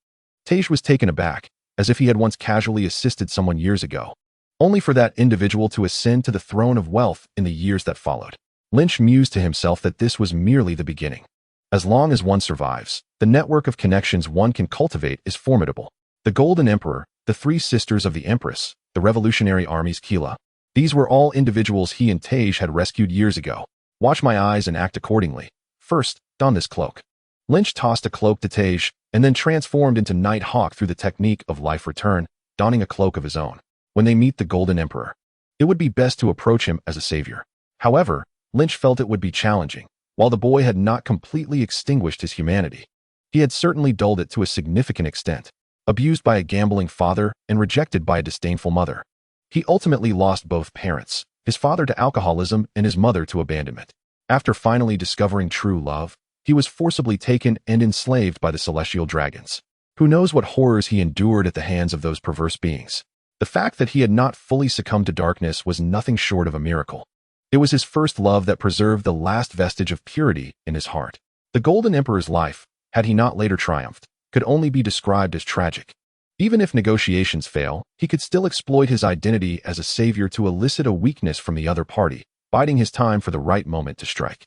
Tej was taken aback, as if he had once casually assisted someone years ago, only for that individual to ascend to the throne of wealth in the years that followed. Lynch mused to himself that this was merely the beginning. As long as one survives, the network of connections one can cultivate is formidable. The Golden Emperor, the 3 sisters of the Empress, the Revolutionary Army's Kila. These were all individuals he and Tej had rescued years ago. Watch my eyes and act accordingly. First, don this cloak. Lynch tossed a cloak to Tej, and then transformed into Night Hawk through the technique of life return, donning a cloak of his own. When they meet the Golden Emperor, it would be best to approach him as a savior. However, Lynch felt it would be challenging. While the boy had not completely extinguished his humanity, he had certainly dulled it to a significant extent. Abused by a gambling father and rejected by a disdainful mother, he ultimately lost both parents, his father to alcoholism and his mother to abandonment. After finally discovering true love, he was forcibly taken and enslaved by the celestial dragons. Who knows what horrors he endured at the hands of those perverse beings? The fact that he had not fully succumbed to darkness was nothing short of a miracle. It was his first love that preserved the last vestige of purity in his heart. The Golden Emperor's life, had he not later triumphed, could only be described as tragic. Even if negotiations fail, he could still exploit his identity as a savior to elicit a weakness from the other party, biding his time for the right moment to strike.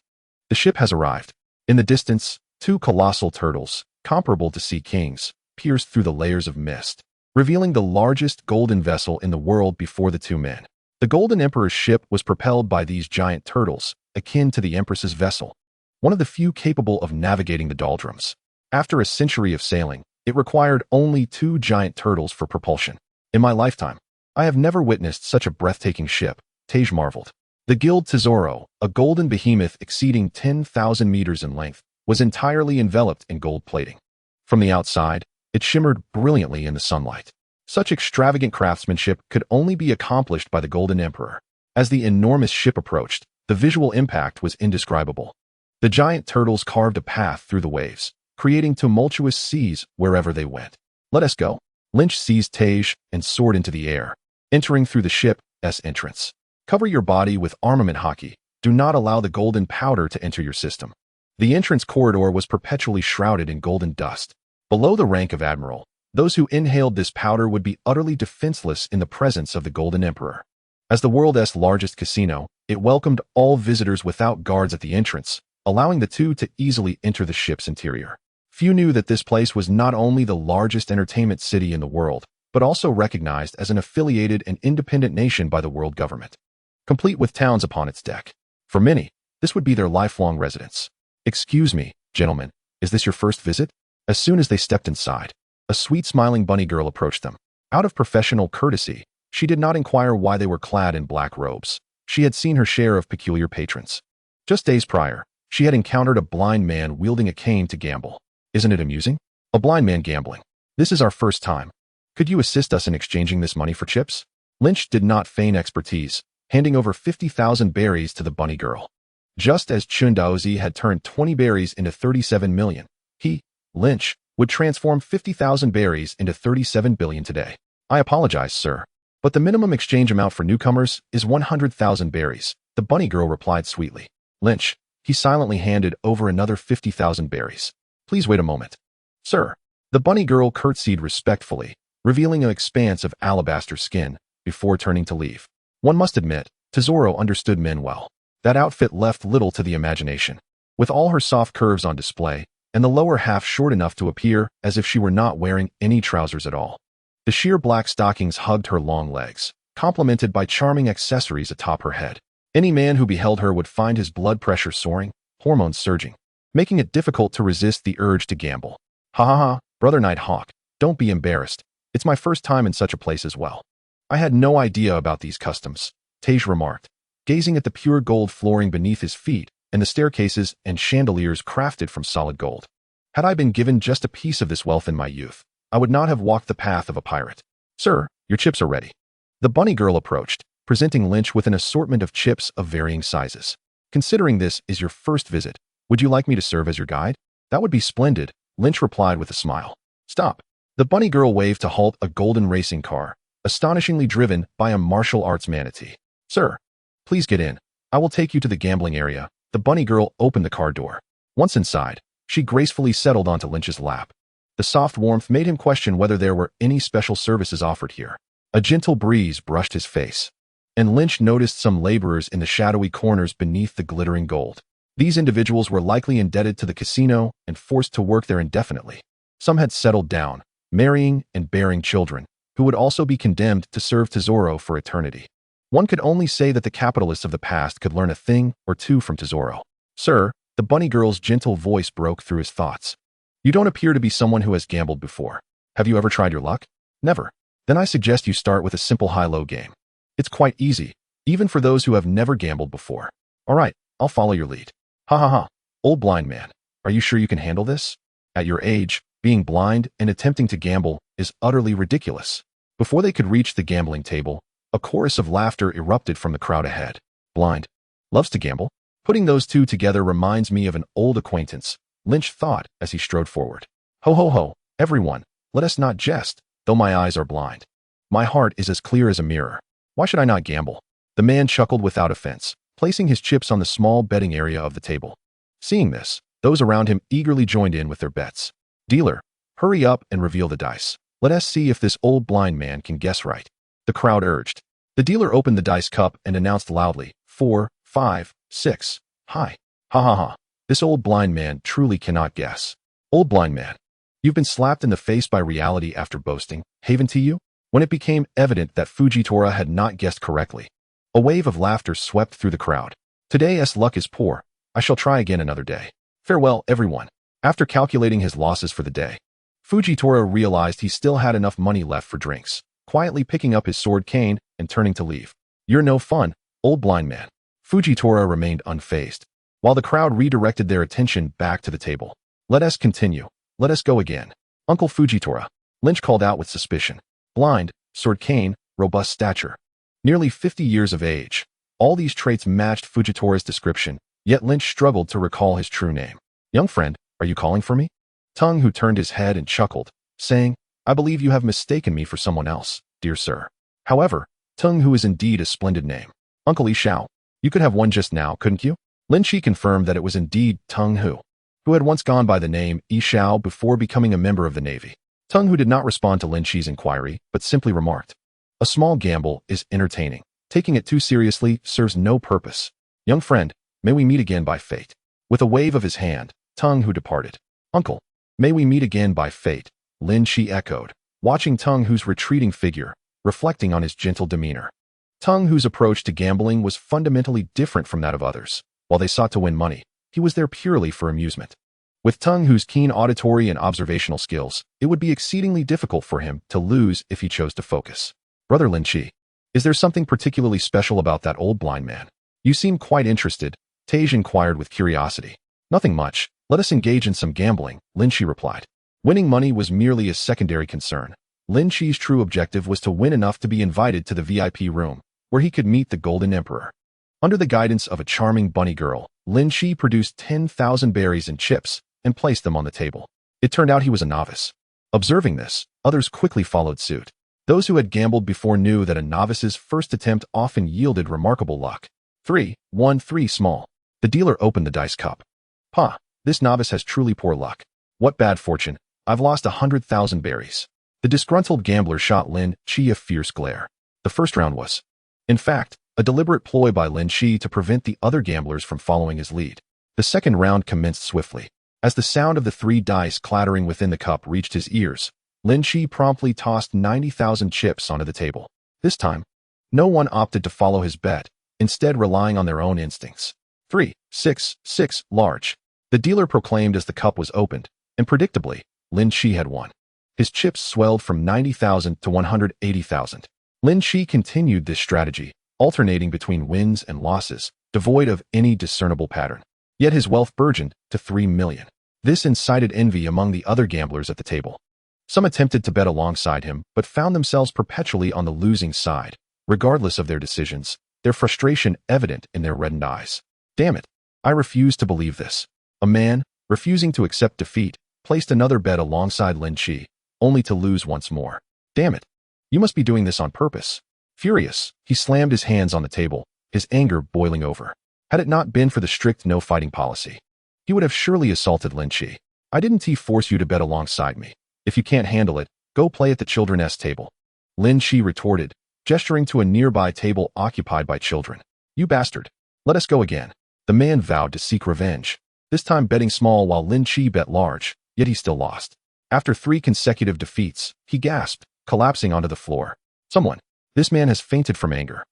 The ship has arrived. In the distance, 2 colossal turtles, comparable to sea kings, pierced through the layers of mist, revealing the largest golden vessel in the world before the 2 men. The Golden Emperor's ship was propelled by these giant turtles, akin to the Empress's vessel, one of the few capable of navigating the doldrums. After a century of sailing, it required only 2 giant turtles for propulsion. In my lifetime, I have never witnessed such a breathtaking ship, Tej marveled. The Guild Tesoro, a golden behemoth exceeding 10,000 meters in length, was entirely enveloped in gold plating. From the outside, it shimmered brilliantly in the sunlight. Such extravagant craftsmanship could only be accomplished by the Golden Emperor. As the enormous ship approached, the visual impact was indescribable. The giant turtles carved a path through the waves, creating tumultuous seas wherever they went. Let us go. Lynch seized Tej and soared into the air, entering through the ship's entrance. Cover your body with armament Haki. Do not allow the golden powder to enter your system. The entrance corridor was perpetually shrouded in golden dust. Below the rank of admiral, those who inhaled this powder would be utterly defenseless in the presence of the Golden Emperor. As the world's largest casino, it welcomed all visitors without guards at the entrance, allowing the 2 to easily enter the ship's interior. Few knew that this place was not only the largest entertainment city in the world, but also recognized as an affiliated and independent nation by the world government, complete with towns upon its deck. For many, this would be their lifelong residence. "Excuse me, gentlemen, is this your first visit?" As soon as they stepped inside, a sweet smiling bunny girl approached them. Out of professional courtesy, she did not inquire why they were clad in black robes. She had seen her share of peculiar patrons. Just days prior, she had encountered a blind man wielding a cane to gamble. "Isn't it amusing? A blind man gambling. This is our first time. Could you assist us in exchanging this money for chips?" Lynch did not feign expertise, handing over 50,000 berries to the bunny girl. Just as Chundaozi had turned 20 berries into 37 million, he, Lynch, would transform 50,000 berries into 37 billion today. "I apologize, sir, but the minimum exchange amount for newcomers is 100,000 berries," the bunny girl replied sweetly. Lynch, he silently handed over another 50,000 berries. "Please wait a moment." "Sir." The bunny girl curtsied respectfully, revealing an expanse of alabaster skin, before turning to leave. One must admit, Tesoro understood men well. That outfit left little to the imagination. With all her soft curves on display, and the lower half short enough to appear as if she were not wearing any trousers at all. The sheer black stockings hugged her long legs, complemented by charming accessories atop her head. Any man who beheld her would find his blood pressure soaring, hormones surging, making it difficult to resist the urge to gamble. "Ha ha ha, Brother Nighthawk, don't be embarrassed. It's my first time in such a place as well. I had no idea about these customs," Tej remarked, gazing at the pure gold flooring beneath his feet and the staircases and chandeliers crafted from solid gold. "Had I been given just a piece of this wealth in my youth, I would not have walked the path of a pirate." "Sir, your chips are ready." The bunny girl approached, presenting Lynch with an assortment of chips of varying sizes. "Considering this is your first visit, would you like me to serve as your guide?" "That would be splendid," Lynch replied with a smile. "Stop." The bunny girl waved to halt a golden racing car, astonishingly driven by a martial arts manatee. "Sir, please get in. I will take you to the gambling area." The bunny girl opened the car door. Once inside, she gracefully settled onto Lynch's lap. The soft warmth made him question whether there were any special services offered here. A gentle breeze brushed his face, and Lynch noticed some laborers in the shadowy corners beneath the glittering gold. These individuals were likely indebted to the casino and forced to work there indefinitely. Some had settled down, marrying and bearing children, who would also be condemned to serve Tesoro for eternity. One could only say that the capitalists of the past could learn a thing or two from Tesoro. "Sir," the bunny girl's gentle voice broke through his thoughts. "You don't appear to be someone who has gambled before. Have you ever tried your luck?" "Never." "Then I suggest you start with a simple high-low game. It's quite easy, even for those who have never gambled before." "All right, I'll follow your lead." "Ha ha ha. Old blind man, are you sure you can handle this? At your age, being blind and attempting to gamble is utterly ridiculous." Before they could reach the gambling table, a chorus of laughter erupted from the crowd ahead. "Blind. Loves to gamble?" Putting those two together reminds me of an old acquaintance, Lynch thought as he strode forward. "Ho ho ho, everyone, let us not jest. Though my eyes are blind, my heart is as clear as a mirror. Why should I not gamble?" The man chuckled without offense, placing his chips on the small betting area of the table. Seeing this, those around him eagerly joined in with their bets. "Dealer, hurry up and reveal the dice. Let us see if this old blind man can guess right," the crowd urged. The dealer opened the dice cup and announced loudly, 4, 5, 6. "Hi. Ha ha ha. This old blind man truly cannot guess." "Old blind man, you've been slapped in the face by reality after boasting, haven to you?" When it became evident that Fujitora had not guessed correctly, a wave of laughter swept through the crowd. "Today's luck is poor. I shall try again another day. Farewell, everyone." After calculating his losses for the day, Fujitora realized he still had enough money left for drinks, quietly picking up his sword cane and turning to leave. "You're no fun, old blind man." Fujitora remained unfazed, while the crowd redirected their attention back to the table. "Let us continue. Let us go again." "Uncle Fujitora," Lynch called out with suspicion. Blind, sword cane, robust stature. Nearly 50 years of age. All these traits matched Fujitora's description, yet Lynch struggled to recall his true name. "Young friend, are you calling for me?" Tung, who turned his head and chuckled, saying, "I believe you have mistaken me for someone else, dear sir." However, Tung, who is indeed a splendid name. "Uncle Ishao, you could have one just now, couldn't you?" Lynch confirmed that it was indeed Tung who had once gone by the name Ishao before becoming a member of the Navy. Tung, who did not respond to Lynch's inquiry, but simply remarked, "A small gamble is entertaining. Taking it too seriously serves no purpose. Young friend, may we meet again by fate." With a wave of his hand, Tung departed. "Uncle, May we meet again by fate, Lynch echoed, watching Tung Hu's retreating figure, reflecting on his gentle demeanor. Tung Hu's approach to gambling was fundamentally different from that of others. While they sought to win money, he was there purely for amusement. With Tung Hu's keen auditory and observational skills, it would be exceedingly difficult for him to lose if he chose to focus. Brother Lynch, is there something particularly special about that old blind man? You seem quite interested, Tej inquired with curiosity. Nothing much. Let us engage in some gambling, Lynch replied. Winning money was merely a secondary concern. Lynch's true objective was to win enough to be invited to the VIP room, where he could meet the Golden Emperor. Under the guidance of a charming bunny girl, Lynch produced 10,000 berries and chips and placed them on the table. It turned out he was a novice. Observing this, others quickly followed suit. Those who had gambled before knew that a novice's first attempt often yielded remarkable luck. 3 small. The dealer opened the dice cup. Pah, this novice has truly poor luck. What bad fortune. I've lost 100,000 berries. The disgruntled gambler shot Lynch a fierce glare. The first round was, in fact, a deliberate ploy by Lynch to prevent the other gamblers from following his lead. The second round commenced swiftly. As the sound of the 3 dice clattering within the cup reached his ears, Lynch promptly tossed 90,000 chips onto the table. This time, no one opted to follow his bet, instead relying on their own instincts. 6 large. The dealer proclaimed as the cup was opened, and predictably, Lynch had won. His chips swelled from 90,000 to 180,000. Lynch continued this strategy, alternating between wins and losses, devoid of any discernible pattern. Yet his wealth burgeoned to 3 million. This incited envy among the other gamblers at the table. Some attempted to bet alongside him, but found themselves perpetually on the losing side. Regardless of their decisions, their frustration evident in their reddened eyes. Damn it, I refuse to believe this. A man, refusing to accept defeat, placed another bet alongside Lynch, only to lose once more. Damn it, you must be doing this on purpose. Furious, he slammed his hands on the table, his anger boiling over. Had it not been for the strict no-fighting policy, he would have surely assaulted Lynch. I didn't force you to bet alongside me. If you can't handle it, go play at the children's table. Lynch retorted, gesturing to a nearby table occupied by children. You bastard. Let us go again. The man vowed to seek revenge, this time betting small while Lynch bet large, yet he still lost. After 3 consecutive defeats, he gasped, collapsing onto the floor. Someone. This man has fainted from anger.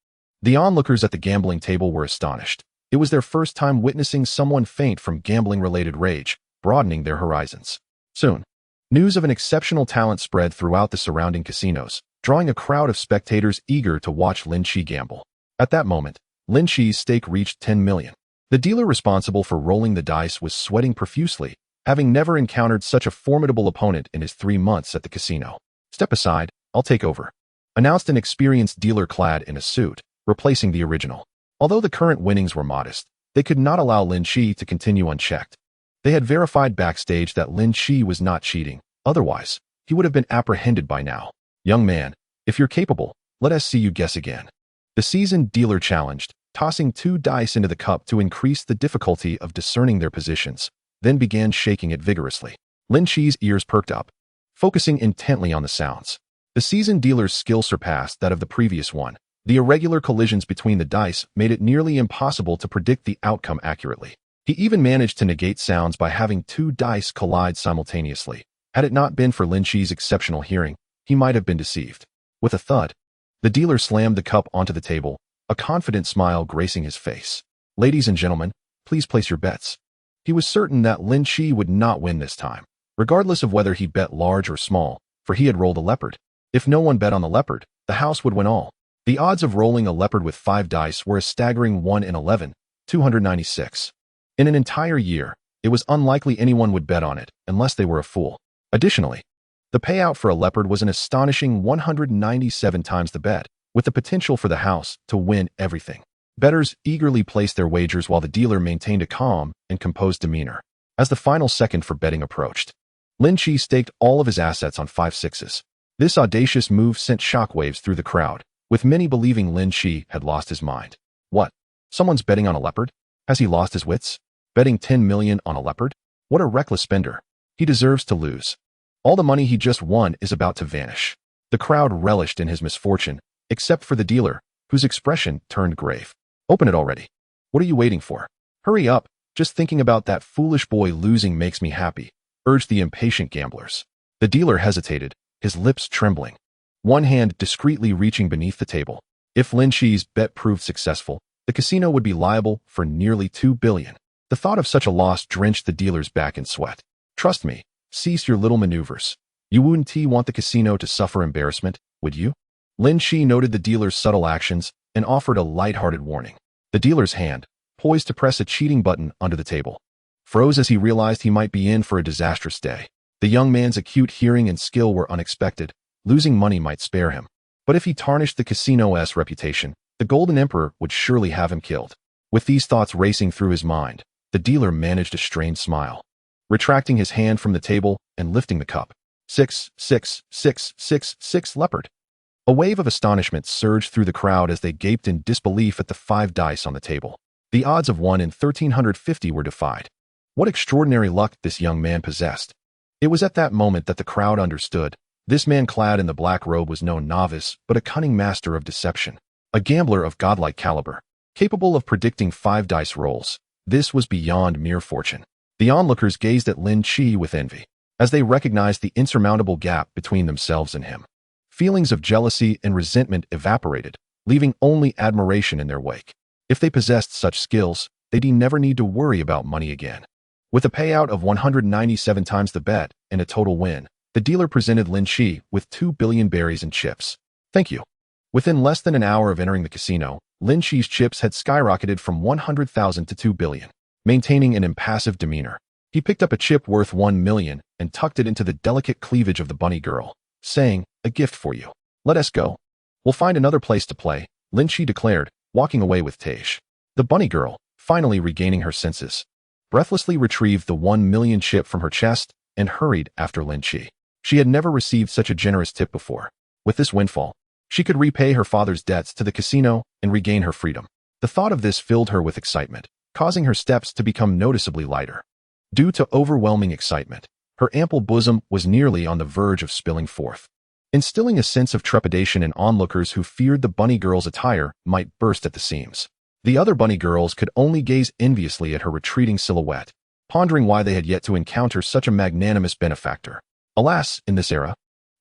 The onlookers at the gambling table were astonished. It was their first time witnessing someone faint from gambling-related rage, broadening their horizons. Soon, news of an exceptional talent spread throughout the surrounding casinos, drawing a crowd of spectators eager to watch Lynch gamble. At that moment, Lynch's stake reached 10 million. The dealer responsible for rolling the dice was sweating profusely, having never encountered such a formidable opponent in his 3 months at the casino. Step aside, I'll take over, announced an experienced dealer clad in a suit, replacing the original. Although the current winnings were modest, they could not allow Lynch to continue unchecked. They had verified backstage that Lynch was not cheating, otherwise, he would have been apprehended by now. Young man, if you're capable, let us see you guess again. The seasoned dealer challenged, tossing 2 dice into the cup to increase the difficulty of discerning their positions, then began shaking it vigorously. Lynch's ears perked up, focusing intently on the sounds. The seasoned dealer's skill surpassed that of the previous one. The irregular collisions between the dice made it nearly impossible to predict the outcome accurately. He even managed to negate sounds by having 2 dice collide simultaneously. Had it not been for Lynch's exceptional hearing, he might have been deceived. With a thud, the dealer slammed the cup onto the table, a confident smile gracing his face. Ladies and gentlemen, please place your bets. He was certain that Lynch would not win this time, regardless of whether he bet large or small, for he had rolled a leopard. If no one bet on the leopard, the house would win all. The odds of rolling a leopard with 5 dice were a staggering 1 in 11, 296. In an entire year, it was unlikely anyone would bet on it, unless they were a fool. Additionally, the payout for a leopard was an astonishing 197 times the bet, with the potential for the house to win everything. Bettors eagerly placed their wagers while the dealer maintained a calm and composed demeanor. As the final second for betting approached, Lynch staked all of his assets on 5 sixes. This audacious move sent shockwaves through the crowd, with many believing Lynch had lost his mind. What? Someone's betting on a leopard? Has he lost his wits? Betting 10 million on a leopard? What a reckless spender. He deserves to lose. All the money he just won is about to vanish. The crowd relished in his misfortune, except for the dealer, whose expression turned grave. Open it already. What are you waiting for? Hurry up, just thinking about that foolish boy losing makes me happy. urged the impatient gamblers. The dealer hesitated, his lips trembling, one hand discreetly reaching beneath the table. If Lynch's bet proved successful, the casino would be liable for nearly 2 billion. The thought of such a loss drenched the dealer's back in sweat. Trust me, cease your little maneuvers. You wouldn't want the casino to suffer embarrassment, would you? Lynch noted the dealer's subtle actions and offered a light-hearted warning. The dealer's hand, poised to press a cheating button under the table, froze as he realized he might be in for a disastrous day. The young man's acute hearing and skill were unexpected. Losing money might spare him. But if he tarnished the casino's reputation, the Golden Emperor would surely have him killed. With these thoughts racing through his mind, the dealer managed a strained smile, retracting his hand from the table and lifting the cup. 6, 6, 6, 6, 6 leopard. A wave of astonishment surged through the crowd as they gaped in disbelief at the 5 dice on the table. The odds of 1 in 1,350 were defied. What extraordinary luck this young man possessed. It was at that moment that the crowd understood. This man clad in the black robe was no novice, but a cunning master of deception. A gambler of godlike caliber, capable of predicting 5 dice rolls. This was beyond mere fortune. The onlookers gazed at Lynch with envy, as they recognized the insurmountable gap between themselves and him. Feelings of jealousy and resentment evaporated, leaving only admiration in their wake. If they possessed such skills, they'd never need to worry about money again. With a payout of 197 times the bet and a total win, the dealer presented Lynch with 2 billion berries and chips. Thank you. Within less than an hour of entering the casino, Lynch's chips had skyrocketed from 100,000 to 2 billion. Maintaining an impassive demeanor, he picked up a chip worth 1 million and tucked it into the delicate cleavage of the bunny girl, saying, "A gift for you. Let us go. We'll find another place to play," Lynch declared, walking away with Tej. The bunny girl, finally regaining her senses, breathlessly retrieved the 1 million chip from her chest and hurried after Lynch. She had never received such a generous tip before. With this windfall, she could repay her father's debts to the casino and regain her freedom. The thought of this filled her with excitement, causing her steps to become noticeably lighter. Due to overwhelming excitement, her ample bosom was nearly on the verge of spilling forth, instilling a sense of trepidation in onlookers who feared the bunny girl's attire might burst at the seams. The other bunny girls could only gaze enviously at her retreating silhouette, pondering why they had yet to encounter such a magnanimous benefactor. Alas, in this era,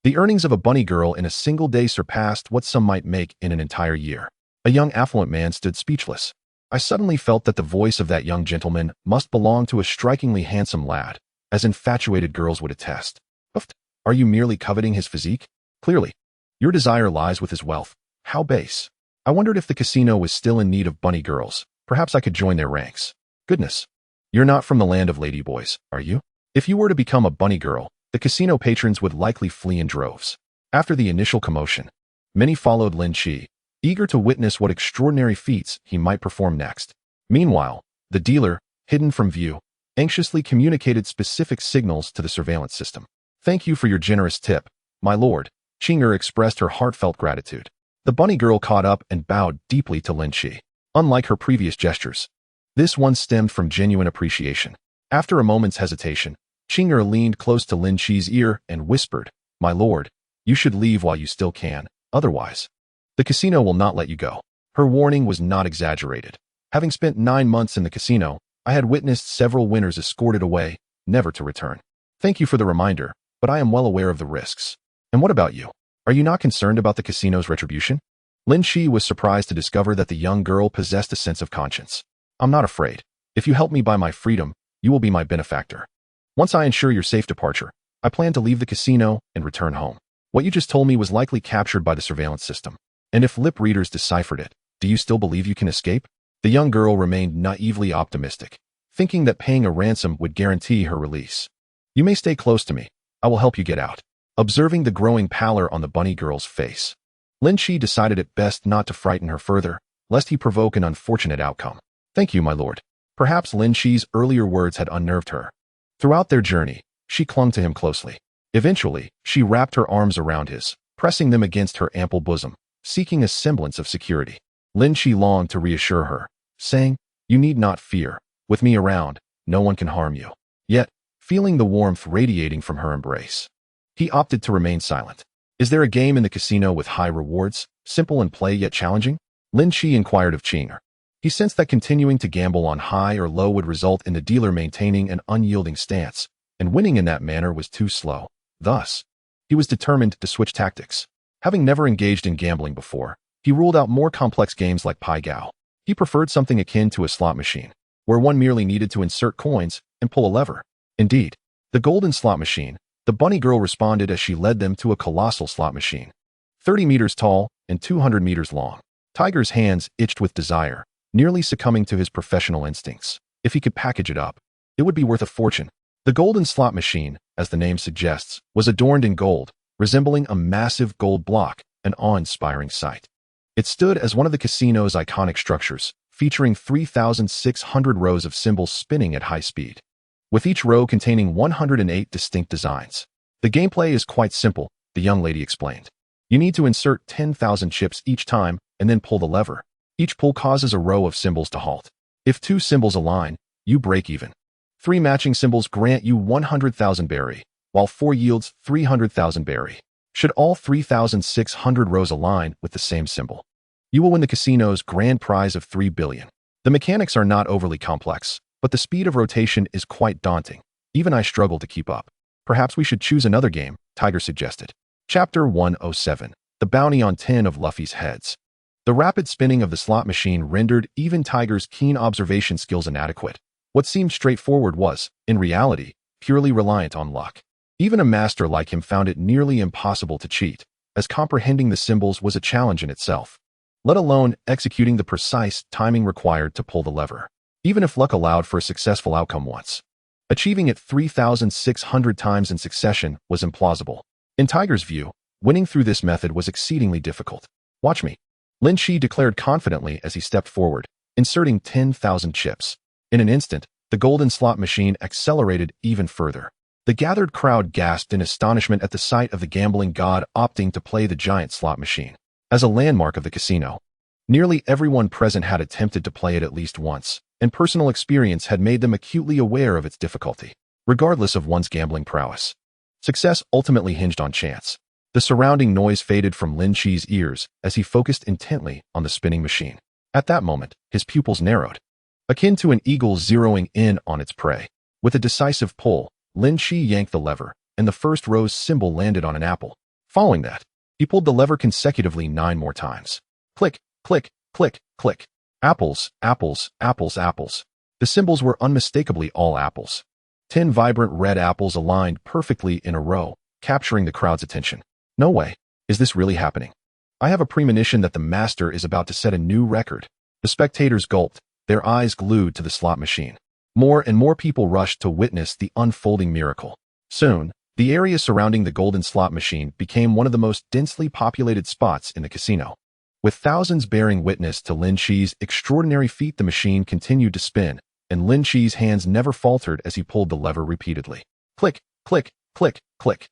the earnings of a bunny girl in a single day surpassed what some might make in an entire year. A young affluent man stood speechless. I suddenly felt that the voice of that young gentleman must belong to a strikingly handsome lad, as infatuated girls would attest. Are you merely coveting his physique? Clearly, your desire lies with his wealth. How base. I wondered if the casino was still in need of bunny girls. Perhaps I could join their ranks. Goodness. You're not from the land of ladyboys, are you? If you were to become a bunny girl, the casino patrons would likely flee in droves. After the initial commotion, many followed Lynch, eager to witness what extraordinary feats he might perform next. Meanwhile, the dealer, hidden from view, anxiously communicated specific signals to the surveillance system. "Thank you for your generous tip, my lord." Chinger expressed her heartfelt gratitude. The bunny girl caught up and bowed deeply to Lynch. Unlike her previous gestures, this one stemmed from genuine appreciation. After a moment's hesitation, Chinger leaned close to Lynch's ear and whispered, "My lord, you should leave while you still can, otherwise the casino will not let you go." Her warning was not exaggerated. Having spent 9 months in the casino, I had witnessed several winners escorted away, never to return. Thank you for the reminder, but I am well aware of the risks. And what about you? Are you not concerned about the casino's retribution? Lynch was surprised to discover that the young girl possessed a sense of conscience. "I'm not afraid. If you help me buy my freedom, you will be my benefactor. Once I ensure your safe departure, I plan to leave the casino and return home." What you just told me was likely captured by the surveillance system. And if lip readers deciphered it, do you still believe you can escape? The young girl remained naively optimistic, thinking that paying a ransom would guarantee her release. "You may stay close to me. I will help you get out." Observing the growing pallor on the bunny girl's face, Lynch decided it best not to frighten her further, lest he provoke an unfortunate outcome. "Thank you, my lord." Perhaps Lynch's earlier words had unnerved her. Throughout their journey, she clung to him closely. Eventually, she wrapped her arms around his, pressing them against her ample bosom, seeking a semblance of security. Lynch longed to reassure her, saying, "You need not fear. With me around, no one can harm you." Yet, feeling the warmth radiating from her embrace, he opted to remain silent. "Is there a game in the casino with high rewards, simple in play yet challenging?" Lynch inquired of Chinger. He sensed that continuing to gamble on high or low would result in the dealer maintaining an unyielding stance, and winning in that manner was too slow. Thus, he was determined to switch tactics. Having never engaged in gambling before, he ruled out more complex games like Pai Gow. He preferred something akin to a slot machine, where one merely needed to insert coins and pull a lever. Indeed, the golden slot machine, the bunny girl responded as she led them to a colossal slot machine, 30 meters tall and 200 meters long. Tiger's hands itched with desire, nearly succumbing to his professional instincts. If he could package it up, it would be worth a fortune. The golden slot machine, as the name suggests, was adorned in gold, resembling a massive gold block, an awe-inspiring sight. It stood as one of the casino's iconic structures, featuring 3,600 rows of symbols spinning at high speed, with each row containing 108 distinct designs. The gameplay is quite simple, the young lady explained. You need to insert 10,000 chips each time and then pull the lever. Each pull causes a row of symbols to halt. If 2 symbols align, you break even. 3 matching symbols grant you 100,000 berry, while 4 yields 300,000 berry. Should all 3,600 rows align with the same symbol, you will win the casino's grand prize of 3 billion. The mechanics are not overly complex, but the speed of rotation is quite daunting. Even I struggle to keep up. Perhaps we should choose another game, Tiger suggested. Chapter 107. The Bounty on 10 of Luffy's Heads. The rapid spinning of the slot machine rendered even Tiger's keen observation skills inadequate. What seemed straightforward was, in reality, purely reliant on luck. Even a master like him found it nearly impossible to cheat, as comprehending the symbols was a challenge in itself, let alone executing the precise timing required to pull the lever. Even if luck allowed for a successful outcome once, achieving it 3,600 times in succession was implausible. In Tiger's view, winning through this method was exceedingly difficult. Watch me, Lynch declared confidently as he stepped forward, inserting 10,000 chips. In an instant, the golden slot machine accelerated even further. The gathered crowd gasped in astonishment at the sight of the gambling god opting to play the giant slot machine. As a landmark of the casino, nearly everyone present had attempted to play it at least once, and personal experience had made them acutely aware of its difficulty. Regardless of one's gambling prowess, success ultimately hinged on chance. The surrounding noise faded from Lynch's ears as he focused intently on the spinning machine. At that moment, his pupils narrowed, akin to an eagle zeroing in on its prey. With a decisive pull, Lynch yanked the lever, and the first row's symbol landed on an apple. Following that, he pulled the lever consecutively 9 more times. Click, click, click, click. Apples, apples, apples, apples. The symbols were unmistakably all apples. 10 vibrant red apples aligned perfectly in a row, capturing the crowd's attention. No way. Is this really happening? I have a premonition that the master is about to set a new record. The spectators gulped, their eyes glued to the slot machine. More and more people rushed to witness the unfolding miracle. Soon, the area surrounding the golden slot machine became one of the most densely populated spots in the casino. With thousands bearing witness to Lynch's extraordinary feat, the machine continued to spin, and Lynch's hands never faltered as he pulled the lever repeatedly. Click, click, click, click.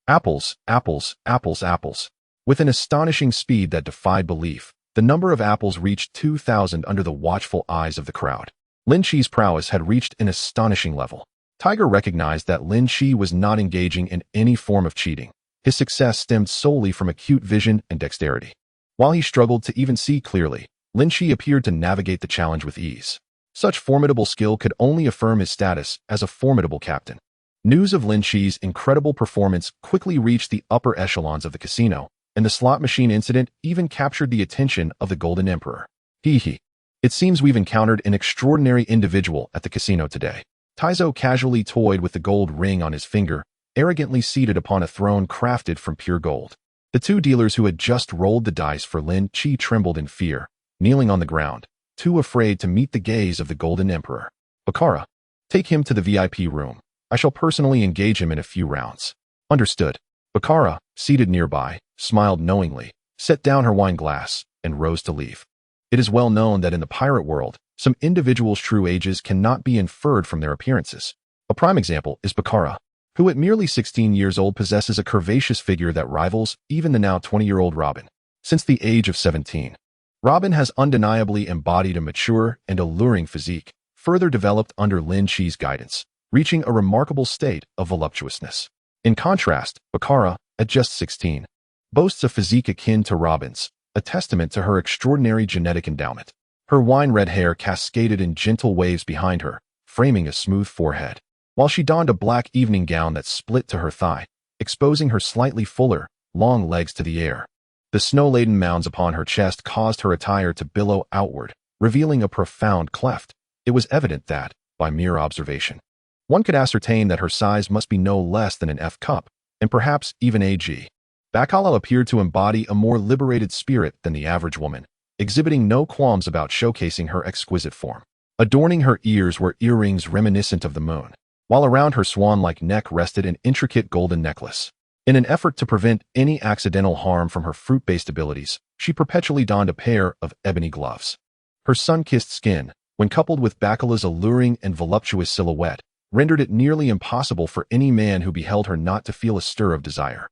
Apples, apples, apples, apples. With an astonishing speed that defied belief, the number of apples reached 2,000 under the watchful eyes of the crowd. Lynch's prowess had reached an astonishing level. Tiger recognized that Lynch was not engaging in any form of cheating. His success stemmed solely from acute vision and dexterity. While he struggled to even see clearly, Lynch appeared to navigate the challenge with ease. Such formidable skill could only affirm his status as a formidable captain. News of Lynch's incredible performance quickly reached the upper echelons of the casino, and the slot machine incident even captured the attention of the Golden Emperor. It seems we've encountered an extraordinary individual at the casino today. Taizo casually toyed with the gold ring on his finger, arrogantly seated upon a throne crafted from pure gold. The 2 dealers who had just rolled the dice for Lynch trembled in fear, kneeling on the ground, too afraid to meet the gaze of the Golden Emperor. Bakara, take him to the VIP room. I shall personally engage him in a few rounds. Understood. Bakara, seated nearby, smiled knowingly, set down her wine glass, and rose to leave. It is well known that in the pirate world, some individuals' true ages cannot be inferred from their appearances. A prime example is Bakara, who at merely 16 years old possesses a curvaceous figure that rivals even the now 20-year-old Robin. Since the age of 17, Robin has undeniably embodied a mature and alluring physique, further developed under Lynch's guidance, reaching a remarkable state of voluptuousness. In contrast, Bakara, at just 16, boasts a physique akin to Robin's, a testament to her extraordinary genetic endowment. Her wine-red hair cascaded in gentle waves behind her, framing a smooth forehead. while she donned a black evening gown that split to her thigh, exposing her slightly fuller, long legs to the air. The snow-laden mounds upon her chest caused her attire to billow outward, revealing a profound cleft. It was evident that, by mere observation, one could ascertain that her size must be no less than an F cup, and perhaps even a G. Bacala appeared to embody a more liberated spirit than the average woman, exhibiting no qualms about showcasing her exquisite form. Adorning her ears were earrings reminiscent of the moon, while around her swan-like neck rested an intricate golden necklace. In an effort to prevent any accidental harm from her fruit-based abilities, she perpetually donned a pair of ebony gloves. Her sun-kissed skin, when coupled with Bacala's alluring and voluptuous silhouette, rendered it nearly impossible for any man who beheld her not to feel a stir of desire.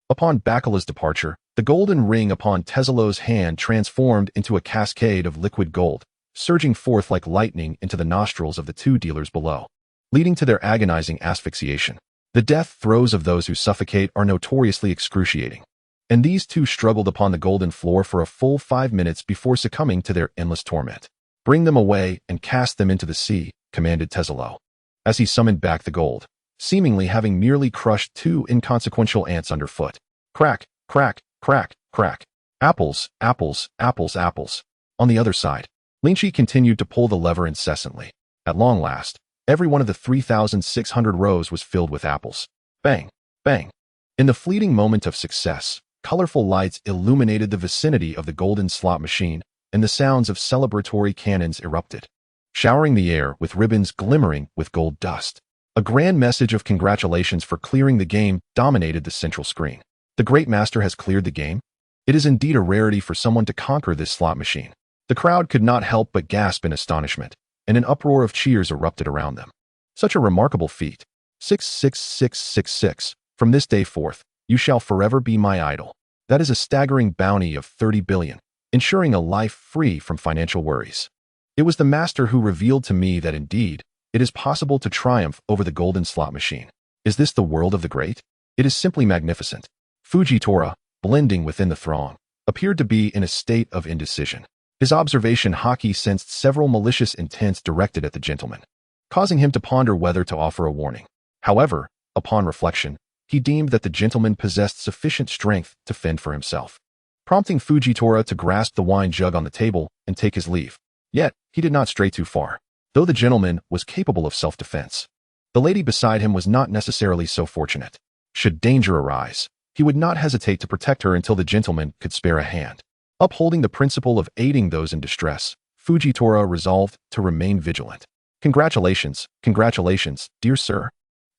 Upon Bacala's departure, the golden ring upon Teselo's hand transformed into a cascade of liquid gold, surging forth like lightning into the nostrils of the two dealers below, leading to their agonizing asphyxiation. The death throes of those who suffocate are notoriously excruciating, and these two struggled upon the golden floor for a full 5 minutes before succumbing to their endless torment. "Bring them away and cast them into the sea," commanded Teselo, as he summoned back the gold, seemingly having merely crushed 2 inconsequential ants underfoot. Crack, crack, crack, crack. Apples, apples, apples, apples. On the other side, Lynch continued to pull the lever incessantly. At long last, every one of the 3,600 rows was filled with apples. Bang, bang. In the fleeting moment of success, colorful lights illuminated the vicinity of the golden slot machine, and the sounds of celebratory cannons erupted, showering the air with ribbons glimmering with gold dust. A grand message of congratulations for clearing the game dominated the central screen. The Great Master has cleared the game? It is indeed a rarity for someone to conquer this slot machine. The crowd could not help but gasp in astonishment, and an uproar of cheers erupted around them. Such a remarkable feat. 66666. From this day forth, you shall forever be my idol. That is a staggering bounty of 30 billion, ensuring a life free from financial worries. It was the master who revealed to me that indeed, it is possible to triumph over the golden slot machine. Is this the world of the great? It is simply magnificent. Fujitora, blending within the throng, appeared to be in a state of indecision. His observation Haki sensed several malicious intents directed at the gentleman, causing him to ponder whether to offer a warning. However, upon reflection, he deemed that the gentleman possessed sufficient strength to fend for himself, prompting Fujitora to grasp the wine jug on the table and take his leave. Yet, he did not stray too far. Though the gentleman was capable of self-defense, the lady beside him was not necessarily so fortunate. Should danger arise, he would not hesitate to protect her until the gentleman could spare a hand. Upholding the principle of aiding those in distress, Fujitora resolved to remain vigilant. Congratulations, congratulations, dear sir.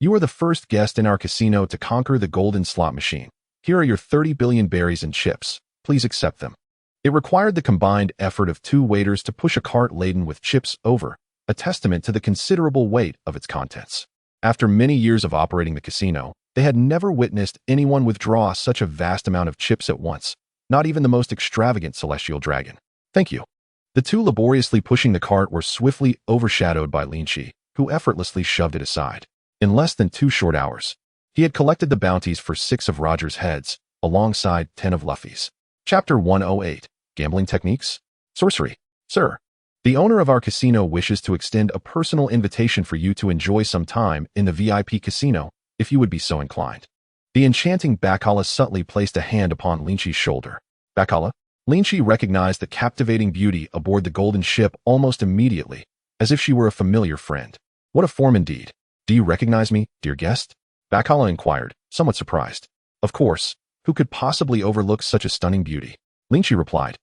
You are the first guest in our casino to conquer the golden slot machine. Here are your 30 billion berries and chips. Please accept them. It required the combined effort of 2 waiters to push a cart laden with chips over, a testament to the considerable weight of its contents. After many years of operating the casino, they had never witnessed anyone withdraw such a vast amount of chips at once, not even the most extravagant celestial dragon. Thank you. The 2 laboriously pushing the cart were swiftly overshadowed by Lynch, who effortlessly shoved it aside. In less than 2 short hours, he had collected the bounties for 6 of Roger's heads, alongside 10 of Luffy's. Chapter 108. Gambling Techniques? Sorcery. Sir, the owner of our casino wishes to extend a personal invitation for you to enjoy some time in the VIP casino, if you would be so inclined. The enchanting Bacala subtly placed a hand upon Lynch's shoulder. Bacala? Lynch recognized the captivating beauty aboard the golden ship almost immediately, as if she were a familiar friend. What a form indeed. Do you recognize me, dear guest? Bacala inquired, somewhat surprised. Of course, who could possibly overlook such a stunning beauty? Lynch replied,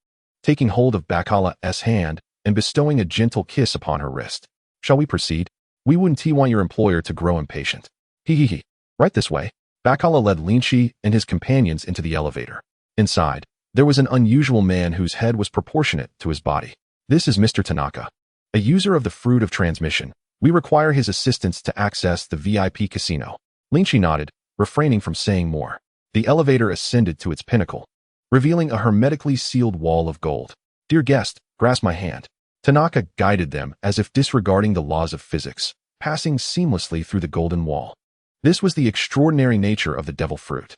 taking hold of Bacala's hand and bestowing a gentle kiss upon her wrist. Shall we proceed? We wouldn't want your employer to grow impatient. He. Right this way. Bacala led Lynch and his companions into the elevator. Inside, there was an unusual man whose head was proportionate to his body. This is Mr. Tanaka, a user of the Fruit of Transmission. We require his assistance to access the VIP casino. Lynch nodded, refraining from saying more. The elevator ascended to its pinnacle, revealing a hermetically sealed wall of gold. Dear guest, grasp my hand. Tanaka guided them as if disregarding the laws of physics, passing seamlessly through the golden wall. This was the extraordinary nature of the devil fruit.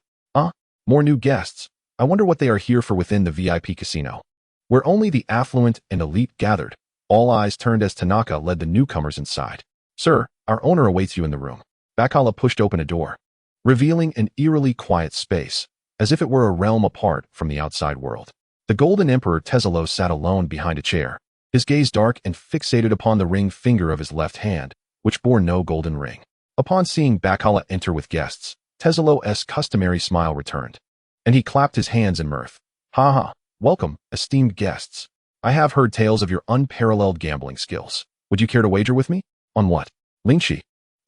More new guests. I wonder what they are here for within the VIP casino, where only the affluent and elite gathered. All eyes turned as Tanaka led the newcomers inside. Sir, Our owner awaits you in the room. Bacala pushed open a door, revealing an eerily quiet space, as if it were a realm apart from the outside world. The Golden Emperor Tezelo sat alone behind a chair, his gaze dark and fixated upon the ring finger of his left hand, which bore no golden ring. Upon seeing Bacala enter with guests, Tezelo's customary smile returned, and he clapped his hands in mirth. Ha ha, welcome, esteemed guests. I have heard tales of your unparalleled gambling skills. Would you care to wager with me? On what? Lynch,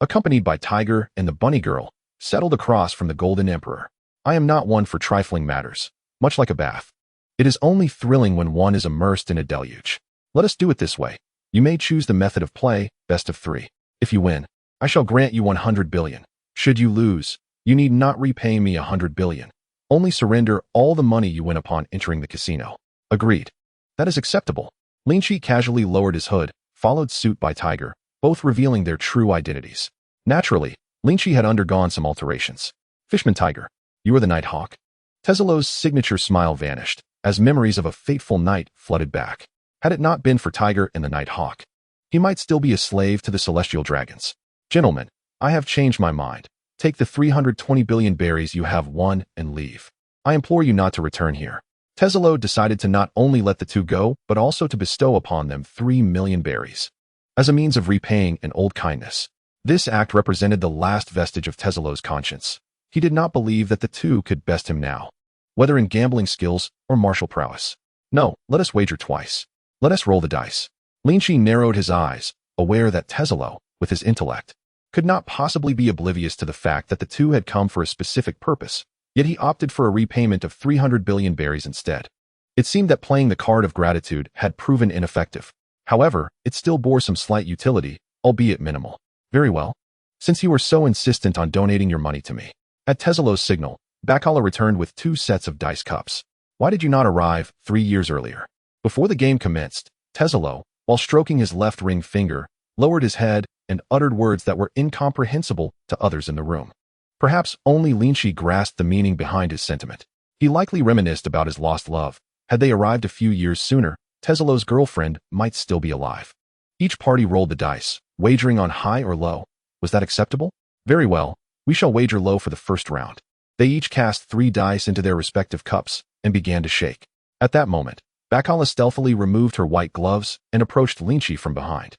accompanied by Tiger and the Bunny Girl, settled across from the Golden Emperor. I am not one for trifling matters, much like a bath. It is only thrilling when one is immersed in a deluge. Let us do it this way. You may choose the method of play, best of 3. If you win, I shall grant you 100 billion. Should you lose, you need not repay me 100 billion. Only surrender all the money you win upon entering the casino. Agreed. That is acceptable. Lynch casually lowered his hood, followed suit by Tiger, both revealing their true identities. Naturally, Lynch had undergone some alterations. Fishman Tiger, you are the Night Hawk. Tezelo's signature smile vanished, as memories of a fateful night flooded back. Had it not been for Tiger and the Night Hawk, he might still be a slave to the celestial dragons. Gentlemen, I have changed my mind. Take the 320 billion berries you have won and leave. I implore you not to return here. Tezelo decided to not only let the two go, but also to bestow upon them 3 million berries, as a means of repaying an old kindness. This act represented the last vestige of Tezelo's conscience. He did not believe that the two could best him now, whether in gambling skills or martial prowess. No, let us wager twice. Let us roll the dice. Lynch narrowed his eyes, aware that Tezelo, with his intellect, could not possibly be oblivious to the fact that the two had come for a specific purpose, yet he opted for a repayment of 300 billion berries instead. It seemed that playing the card of gratitude had proven ineffective. However, it still bore some slight utility, albeit minimal. Very well. Since you were so insistent on donating your money to me. At Tezelo's signal, Bacala returned with 2 sets of dice cups. Why did you not arrive 3 years earlier? Before the game commenced, Tezelo, while stroking his left ring finger, lowered his head and uttered words that were incomprehensible to others in the room. Perhaps only Lynch grasped the meaning behind his sentiment. He likely reminisced about his lost love. Had they arrived a few years sooner, Tezelo's girlfriend might still be alive. Each party rolled the dice, wagering on high or low. Was that acceptable? Very well, we shall wager low for the first round. They each cast 3 dice into their respective cups and began to shake. At that moment, Bacala stealthily removed her white gloves and approached Lynch from behind.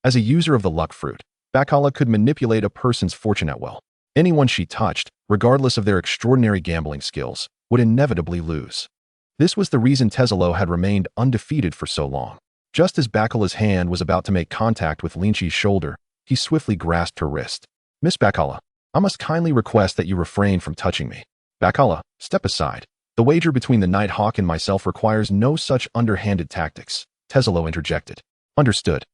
As a user of the luck fruit, Bacala could manipulate a person's fortune at will. Anyone she touched, regardless of their extraordinary gambling skills, would inevitably lose. This was the reason Tezelo had remained undefeated for so long. Just as Bacala's hand was about to make contact with Lynch's shoulder, he swiftly grasped her wrist. Miss Bacala, I must kindly request that you refrain from touching me. Bacala, step aside. The wager between the Night Hawk and myself requires no such underhanded tactics, Tezelo interjected. Understood.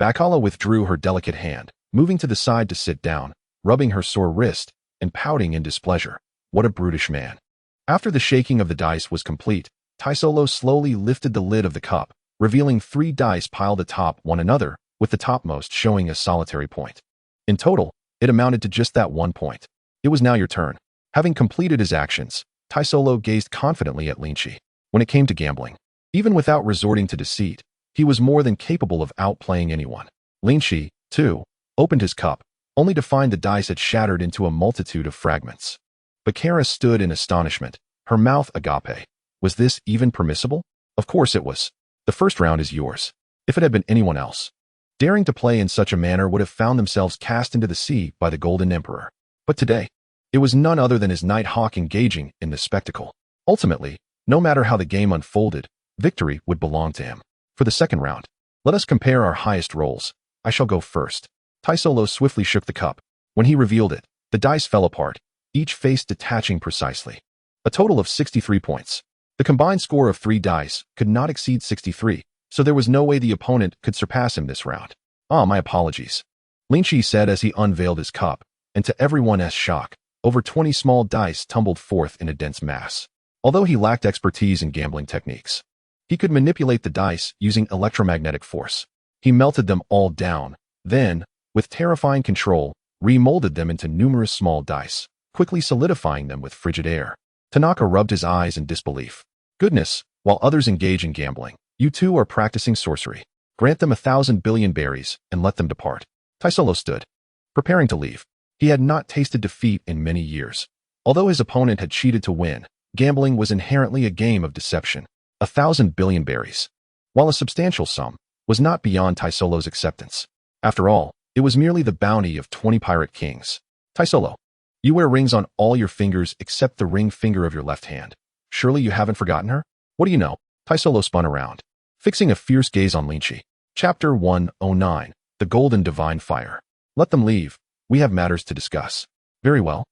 Bacala withdrew her delicate hand, moving to the side to sit down, rubbing her sore wrist, and pouting in displeasure. What a brutish man. After the shaking of the dice was complete, Tezelo slowly lifted the lid of the cup, revealing 3 dice piled atop one another, with the topmost showing a solitary point. In total, it amounted to just that 1 point. It was now your turn. Having completed his actions, Tezelo gazed confidently at Lynch. When it came to gambling, even without resorting to deceit, he was more than capable of outplaying anyone. Lynch, too, opened his cup, only to find the dice had shattered into a multitude of fragments. Baccara stood in astonishment, her mouth agape. Was this even permissible? Of course it was. The first round is yours. If it had been anyone else, daring to play in such a manner would have found themselves cast into the sea by the Golden Emperor. But today, it was none other than his Night Hawk engaging in this spectacle. Ultimately, no matter how the game unfolded, victory would belong to him. For the second round, let us compare our highest rolls. I shall go first. Tezelo swiftly shook the cup. When he revealed it, the dice fell apart, each face detaching precisely. A total of 63 points. The combined score of 3 dice could not exceed 63, so there was no way the opponent could surpass him this round. Ah, my apologies, Lynch said as he unveiled his cup, and to everyone's shock, over 20 small dice tumbled forth in a dense mass. Although he lacked expertise in gambling techniques, he could manipulate the dice using electromagnetic force. He melted them all down, then, with terrifying control, remolded them into numerous small dice, quickly solidifying them with frigid air. Tanaka rubbed his eyes in disbelief. Goodness, while others engage in gambling, you two are practicing sorcery. Grant them 1,000 billion berries and let them depart. Tezelo stood, preparing to leave. He had not tasted defeat in many years. Although his opponent had cheated to win, gambling was inherently a game of deception. 1,000 billion berries, while a substantial sum, was not beyond Taisolo's acceptance. After all, it was merely the bounty of 20 pirate kings. Taisolo, you wear rings on all your fingers except the ring finger of your left hand. Surely you haven't forgotten her? What do you know? Taisolo spun around, fixing a fierce gaze on Lynch. Chapter 109, The Golden Divine Fire. Let them leave. We have matters to discuss. Very well.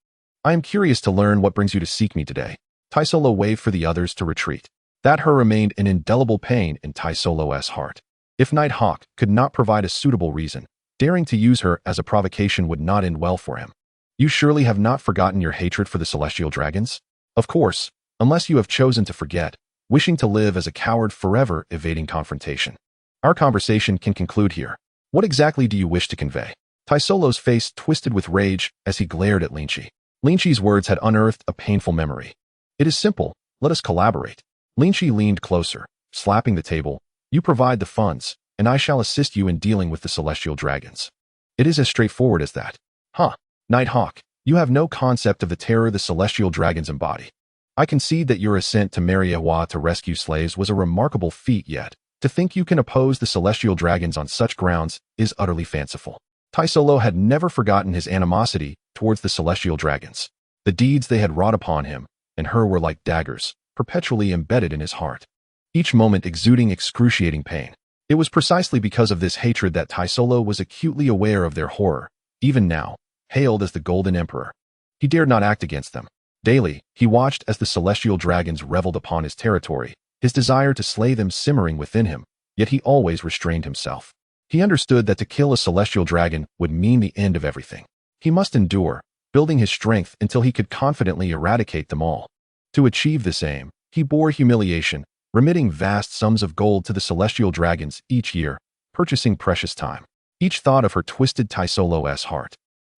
I am curious to learn what brings you to seek me today. Taisolo waved for the others to retreat. That her remained an indelible pain in Taisolo's heart. If Nighthawk could not provide a suitable reason, daring to use her as a provocation would not end well for him. You surely have not forgotten your hatred for the celestial dragons? Of course, unless you have chosen to forget, wishing to live as a coward forever evading confrontation. Our conversation can conclude here. What exactly do you wish to convey? Taisolo's face twisted with rage as he glared at Lynch. Lynch's words had unearthed a painful memory. It is simple, let us collaborate. Lynch leaned closer, slapping the table. You provide the funds, and I shall assist you in dealing with the celestial dragons. It is as straightforward as that. Huh, Nighthawk, you have no concept of the terror the celestial dragons embody. I concede that your ascent to Mariawa to rescue slaves was a remarkable feat, yet to think you can oppose the celestial dragons on such grounds is utterly fanciful. Taisolo had never forgotten his animosity towards the celestial dragons. The deeds they had wrought upon him and her were like daggers, perpetually embedded in his heart, each moment exuding excruciating pain. It was precisely because of this hatred that Taisolo was acutely aware of their horror, even now, hailed as the Golden Emperor. He dared not act against them. Daily, he watched as the celestial dragons reveled upon his territory, his desire to slay them simmering within him, yet he always restrained himself. He understood that to kill a celestial dragon would mean the end of everything. He must endure, building his strength until he could confidently eradicate them all. To achieve this aim, he bore humiliation, remitting vast sums of gold to the celestial dragons each year, purchasing precious time. Each thought of her twisted Taisolo's heart.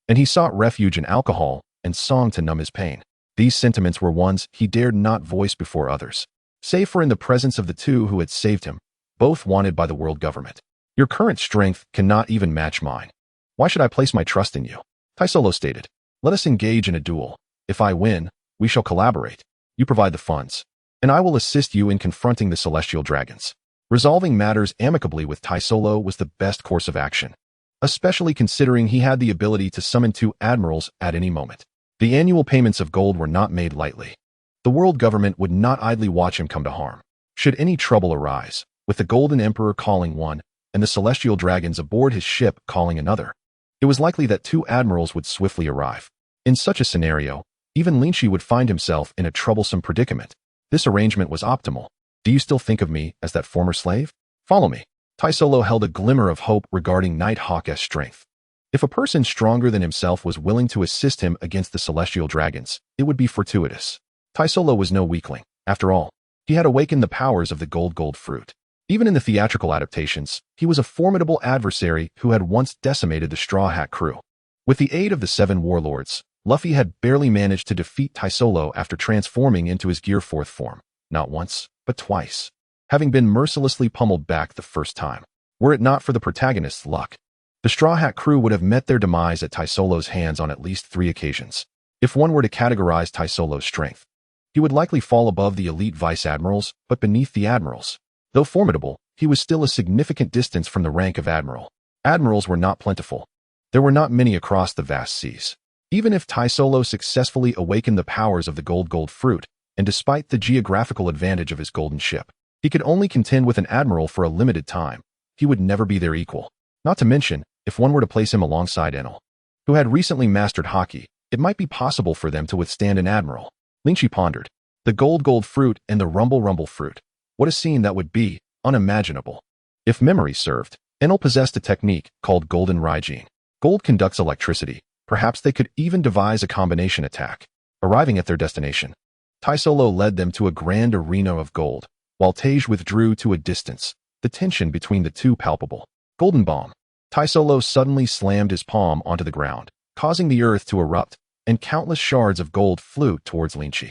And he sought refuge in alcohol and song to numb his pain. These sentiments were ones he dared not voice before others, save for in the presence of the two who had saved him, both wanted by the world government. Your current strength cannot even match mine. Why should I place my trust in you? Taisolo stated. Let us engage in a duel. If I win, we shall collaborate. You provide the funds, and I will assist you in confronting the celestial dragons. Resolving matters amicably with Taisolo was the best course of action, especially considering he had the ability to summon 2 admirals at any moment. The annual payments of gold were not made lightly. The world government would not idly watch him come to harm. Should any trouble arise, with the Golden Emperor calling one, and the celestial dragons aboard his ship calling another, it was likely that 2 admirals would swiftly arrive. In such a scenario, even Lynch would find himself in a troublesome predicament. This arrangement was optimal. Do you still think of me as that former slave? Follow me. Taisolo held a glimmer of hope regarding Nighthawk's strength. If a person stronger than himself was willing to assist him against the celestial dragons, it would be fortuitous. Taisolo was no weakling. After all, he had awakened the powers of the gold fruit. Even in the theatrical adaptations, he was a formidable adversary who had once decimated the Straw Hat crew. With the aid of the 7 warlords, Luffy had barely managed to defeat Taisolo after transforming into his Gear 4th form, not once, but twice, having been mercilessly pummeled back the first time. Were it not for the protagonist's luck, the Straw Hat crew would have met their demise at Taisolo's hands on at least 3 occasions. If one were to categorize Taisolo's strength, he would likely fall above the elite vice-admirals, but beneath the admirals. Though formidable, he was still a significant distance from the rank of admiral. Admirals were not plentiful. There were not many across the vast seas. Even if Taisolo successfully awakened the powers of the gold fruit, and despite the geographical advantage of his golden ship, he could only contend with an admiral for a limited time. He would never be their equal. Not to mention, if one were to place him alongside Enel, who had recently mastered Haki, it might be possible for them to withstand an admiral. Lynch pondered. The gold fruit and the rumble fruit. What a scene that would be, unimaginable. If memory served, Enel possessed a technique called golden rampaging. Gold conducts electricity. Perhaps they could even devise a combination attack. Arriving at their destination, Taisolo led them to a grand arena of gold, while Tage withdrew to a distance, the tension between the two palpable. Golden bomb. Taisolo suddenly slammed his palm onto the ground, causing the earth to erupt, and countless shards of gold flew towards Lynch.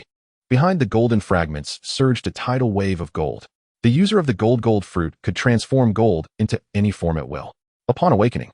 Behind the golden fragments surged a tidal wave of gold. The user of the gold fruit could transform gold into any form at will. Upon awakening,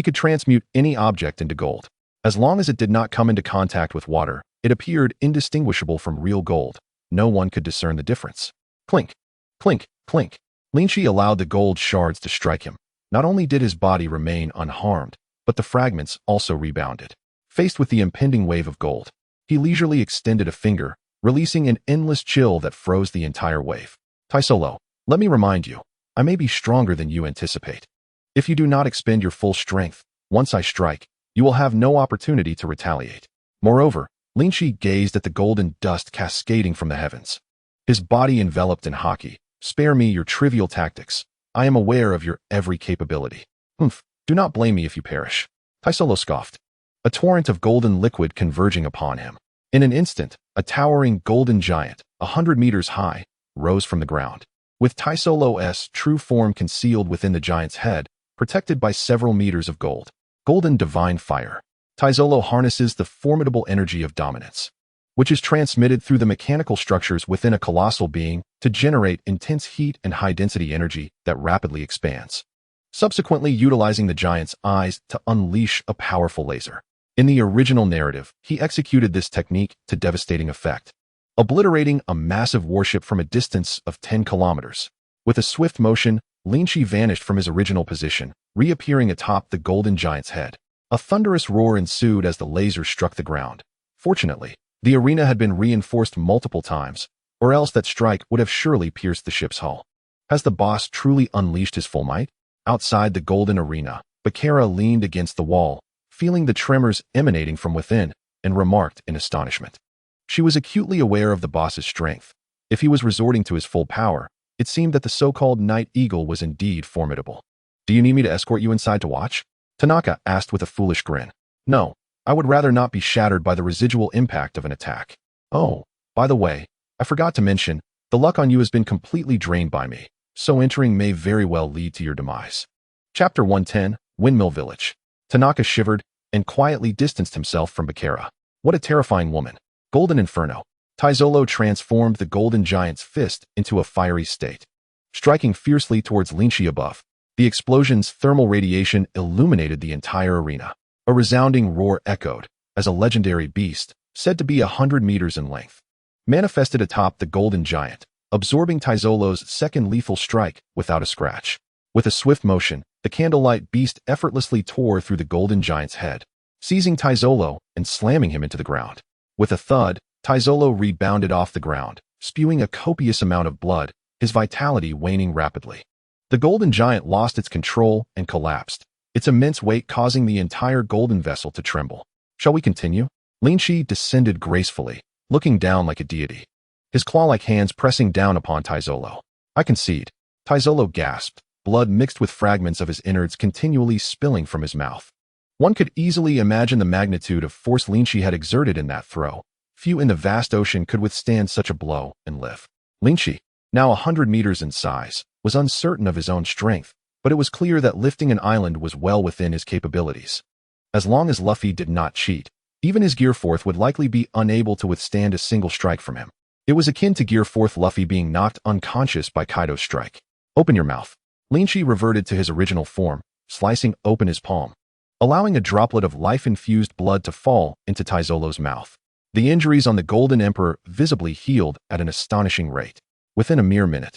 He could transmute any object into gold. As long as it did not come into contact with water, it appeared indistinguishable from real gold. No one could discern the difference. Clink, clink, clink. Lynch allowed the gold shards to strike him. Not only did his body remain unharmed, but the fragments also rebounded. Faced with the impending wave of gold, he leisurely extended a finger, releasing an endless chill that froze the entire wave. Taisolo, let me remind you, I may be stronger than you anticipate. If you do not expend your full strength, once I strike, you will have no opportunity to retaliate. Moreover, Lynch gazed at the golden dust cascading from the heavens. His body enveloped in Haki. Spare me your trivial tactics. I am aware of your every capability. Do not blame me if you perish. Taisolo scoffed. A torrent of golden liquid converging upon him. In an instant, a towering golden giant, 100 meters high, rose from the ground. With Taisolo's true form concealed within the giant's head, protected by several meters of gold. Golden divine fire. Taisolo harnesses the formidable energy of dominance, which is transmitted through the mechanical structures within a colossal being to generate intense heat and high-density energy that rapidly expands, subsequently utilizing the giant's eyes to unleash a powerful laser. In the original narrative, he executed this technique to devastating effect, obliterating a massive warship from a distance of 10 kilometers. With a swift motion, Lynch vanished from his original position, reappearing atop the golden giant's head. A thunderous roar ensued as the laser struck the ground. Fortunately, the arena had been reinforced multiple times, or else that strike would have surely pierced the ship's hull. Has the boss truly unleashed his full might? Outside the golden arena, Bakara leaned against the wall, feeling the tremors emanating from within, and remarked in astonishment. She was acutely aware of the boss's strength. If he was resorting to his full power, it seemed that the so-called Night Eagle was indeed formidable. Do you need me to escort you inside to watch? Tanaka asked with a foolish grin. No, I would rather not be shattered by the residual impact of an attack. Oh, by the way, I forgot to mention, the luck on you has been completely drained by me, so entering may very well lead to your demise. Chapter 110, Windmill Village. Tanaka shivered and quietly distanced himself from Bakara. What a terrifying woman. Golden Inferno. Taisolo transformed the golden giant's fist into a fiery state, striking fiercely towards Lynch above. The explosion's thermal radiation illuminated the entire arena. A resounding roar echoed as a legendary beast, said to be 100 meters in length, manifested atop the golden giant, absorbing Taisolo's second lethal strike without a scratch. With a swift motion, the Candlelight beast effortlessly tore through the golden giant's head, seizing Taisolo and slamming him into the ground. With a thud, Taisolo rebounded off the ground, spewing a copious amount of blood, his vitality waning rapidly. The golden giant lost its control and collapsed, its immense weight causing the entire golden vessel to tremble. Shall we continue? Lynch descended gracefully, looking down like a deity, his claw-like hands pressing down upon Taisolo. I concede. Taisolo gasped, blood mixed with fragments of his innards continually spilling from his mouth. One could easily imagine the magnitude of force Lynch had exerted in that throw. Few in the vast ocean could withstand such a blow and live. Lynch, now 100 meters in size, was uncertain of his own strength, but it was clear that lifting an island was well within his capabilities. As long as Luffy did not cheat, even his Gear 4th would likely be unable to withstand a single strike from him. It was akin to Gear 4th Luffy being knocked unconscious by Kaido's strike. Open your mouth. Lynch reverted to his original form, slicing open his palm, allowing a droplet of life-infused blood to fall into Taisolo's mouth. The injuries on the Golden Emperor visibly healed at an astonishing rate. Within a mere minute,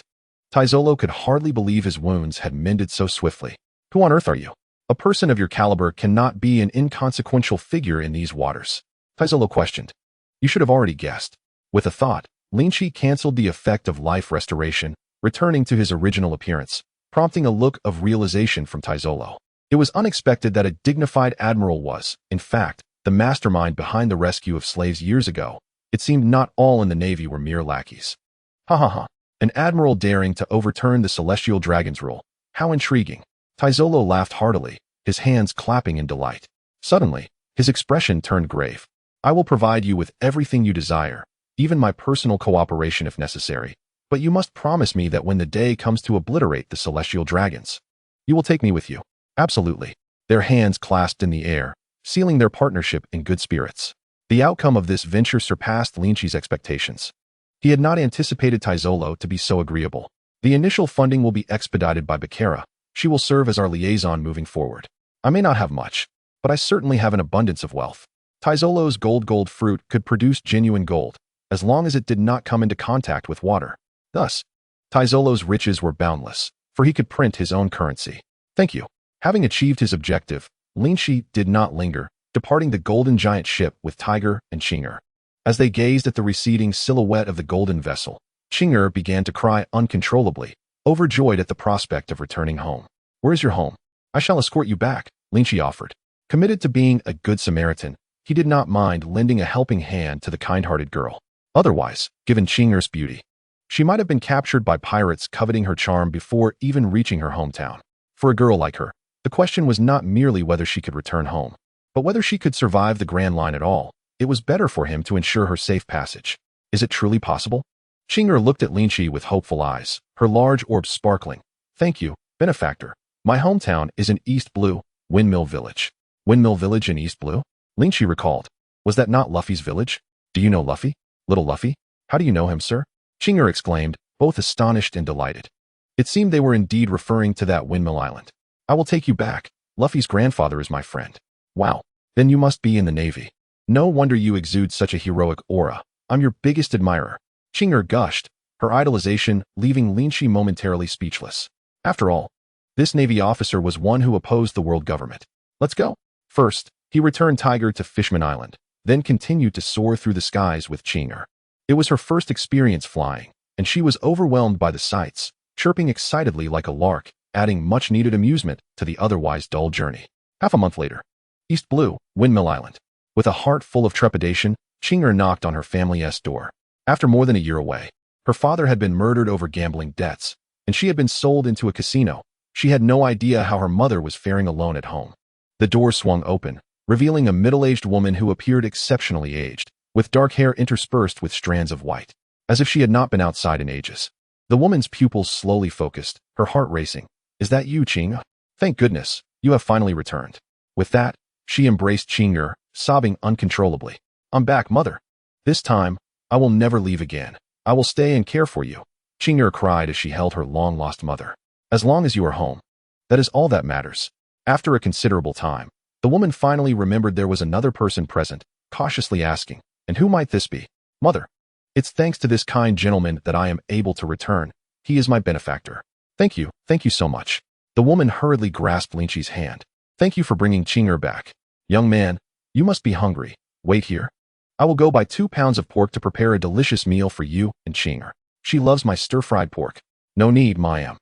Taisolo could hardly believe his wounds had mended so swiftly. Who on earth are you? A person of your caliber cannot be an inconsequential figure in these waters, Taisolo questioned. You should have already guessed. With a thought, Lynch canceled the effect of life restoration, returning to his original appearance, prompting a look of realization from Taisolo. It was unexpected that a dignified admiral was, in fact, the mastermind behind the rescue of slaves years ago. It seemed not all in the Navy were mere lackeys. Ha ha ha. An admiral daring to overturn the celestial dragon's rule. How intriguing. Taisolo laughed heartily, his hands clapping in delight. Suddenly, his expression turned grave. I will provide you with everything you desire, even my personal cooperation if necessary, but you must promise me that when the day comes to obliterate the celestial dragons, you will take me with you. Absolutely. Their hands clasped in the air, sealing their partnership in good spirits. The outcome of this venture surpassed Lynch's expectations. He had not anticipated Taisolo to be so agreeable. The initial funding will be expedited by Bakara. She will serve as our liaison moving forward. I may not have much, but I certainly have an abundance of wealth. Taizolo's gold fruit could produce genuine gold, as long as it did not come into contact with water. Thus, Taizolo's riches were boundless, for he could print his own currency. Thank you. Having achieved his objective, Lynch did not linger, departing the golden giant ship with Tiger and Chinger. As they gazed at the receding silhouette of the golden vessel, Chinger began to cry uncontrollably, overjoyed at the prospect of returning home. Where is your home? I shall escort you back, Lynch offered. Committed to being a good Samaritan, he did not mind lending a helping hand to the kind-hearted girl. Otherwise, given Chinger's beauty, she might have been captured by pirates coveting her charm before even reaching her hometown. For a girl like her, the question was not merely whether she could return home, but whether she could survive the Grand Line at all. It was better for him to ensure her safe passage. Is it truly possible? Chinger looked at Lynch with hopeful eyes, her large orbs sparkling. Thank you, benefactor. My hometown is in East Blue, Windmill Village. Windmill Village in East Blue? Lynch recalled. Was that not Luffy's village? Do you know Luffy? Little Luffy? How do you know him, sir? Chinger exclaimed, both astonished and delighted. It seemed they were indeed referring to that Windmill Island. I will take you back. Luffy's grandfather is my friend. Wow. Then you must be in the Navy. No wonder you exude such a heroic aura. I'm your biggest admirer. Chinger gushed, her idolization leaving Lynch momentarily speechless. After all, this Navy officer was one who opposed the world government. Let's go. First, he returned Tiger to Fishman Island, then continued to soar through the skies with Chinger. It was her first experience flying, and she was overwhelmed by the sights, chirping excitedly like a lark, adding much-needed amusement to the otherwise dull journey. Half a month later, East Blue, Windmill Island. With a heart full of trepidation, Chinger knocked on her family's door. After more than a year away, her father had been murdered over gambling debts, and she had been sold into a casino. She had no idea how her mother was faring alone at home. The door swung open, revealing a middle-aged woman who appeared exceptionally aged, with dark hair interspersed with strands of white, as if she had not been outside in ages. The woman's pupils slowly focused, her heart racing. Is that you, Ching? Thank goodness, you have finally returned. With that, she embraced Chinger, sobbing uncontrollably. I'm back, mother. This time, I will never leave again. I will stay and care for you. Chinger cried as she held her long-lost mother. As long as you are home. That is all that matters. After a considerable time, the woman finally remembered there was another person present, cautiously asking, and who might this be? Mother. It's thanks to this kind gentleman that I am able to return. He is my benefactor. Thank you so much. The woman hurriedly grasped Lynch's hand. Thank you for bringing Chinger back. Young man, you must be hungry. Wait here. I will go buy 2 pounds of pork to prepare a delicious meal for you and Chinger. She loves my stir-fried pork. No need, Mayam.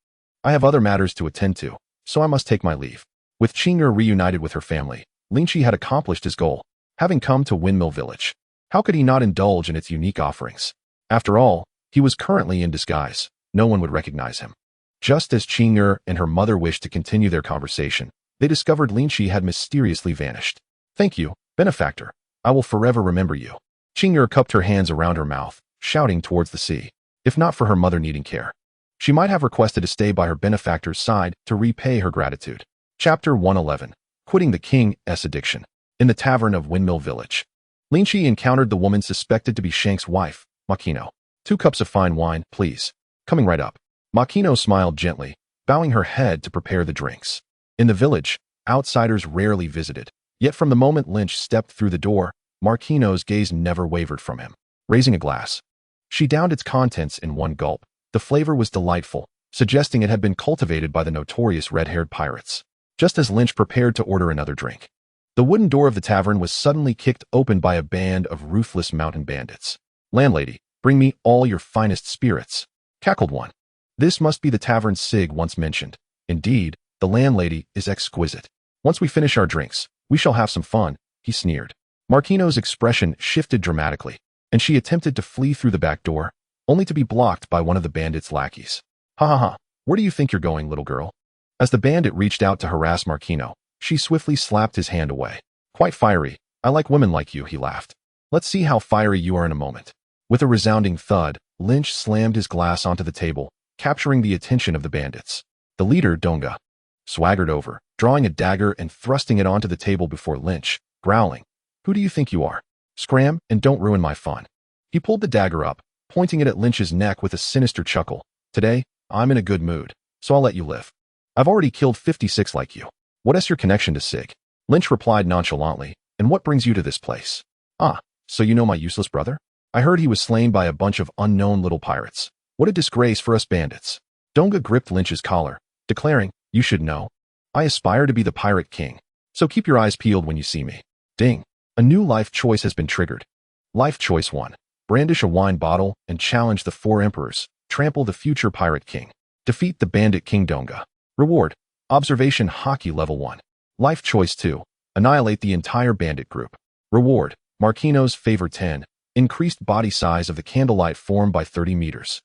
I have other matters to attend to, so I must take my leave. With Chinger reunited with her family, Lynch had accomplished his goal, having come to Windmill Village. How could he not indulge in its unique offerings? After all, he was currently in disguise. No one would recognize him. Just as Chinger and her mother wished to continue their conversation, they discovered Lynch had mysteriously vanished. Thank you, benefactor. I will forever remember you. Chinger cupped her hands around her mouth, shouting towards the sea. If not for her mother needing care, she might have requested to stay by her benefactor's side to repay her gratitude. Chapter 111. Quitting the King's Addiction. In the tavern of Windmill Village, Lynch encountered the woman suspected to be Shank's wife, Makino. 2 cups of fine wine, please. Coming right up. Makino smiled gently, bowing her head to prepare the drinks. In the village, outsiders rarely visited, yet from the moment Lynch stepped through the door, Makino's gaze never wavered from him. Raising a glass, she downed its contents in one gulp. The flavor was delightful, suggesting it had been cultivated by the notorious red-haired pirates. Just as Lynch prepared to order another drink, the wooden door of the tavern was suddenly kicked open by a band of ruthless mountain bandits. Landlady, bring me all your finest spirits, cackled one. This must be the tavern Sieg once mentioned. Indeed, the landlady is exquisite. Once we finish our drinks, we shall have some fun, he sneered. Makino's expression shifted dramatically, and she attempted to flee through the back door, only to be blocked by one of the bandit's lackeys. Ha ha ha, where do you think you're going, little girl? As the bandit reached out to harass Makino, she swiftly slapped his hand away. Quite fiery. I like women like you, he laughed. Let's see how fiery you are in a moment. With a resounding thud, Lynch slammed his glass onto the table, capturing the attention of the bandits. The leader, Donga, swaggered over, drawing a dagger and thrusting it onto the table before Lynch, growling. Who do you think you are? Scram, and don't ruin my fun. He pulled the dagger up, pointing it at Lynch's neck with a sinister chuckle. Today, I'm in a good mood, so I'll let you live. I've already killed 56 like you. What is your connection to Sieg? Lynch replied nonchalantly, and what brings you to this place? Ah, so you know my useless brother? I heard he was slain by a bunch of unknown little pirates. What a disgrace for us bandits. Donga gripped Lynch's collar, declaring, you should know. I aspire to be the pirate king, so keep your eyes peeled when you see me. Ding. A new life choice has been triggered. Life choice 1. Brandish a wine bottle and challenge the 4 emperors. Trample the future pirate king. Defeat the bandit king Donga. Reward. Observation Haki level 1. Life choice 2. Annihilate the entire bandit group. Reward. Marquino's favor 10. Increased body size of the candlelight form by 30 meters.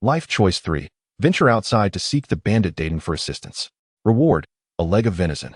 Life choice 3. Venture outside to seek the bandit Dayton for assistance. Reward. A leg of venison.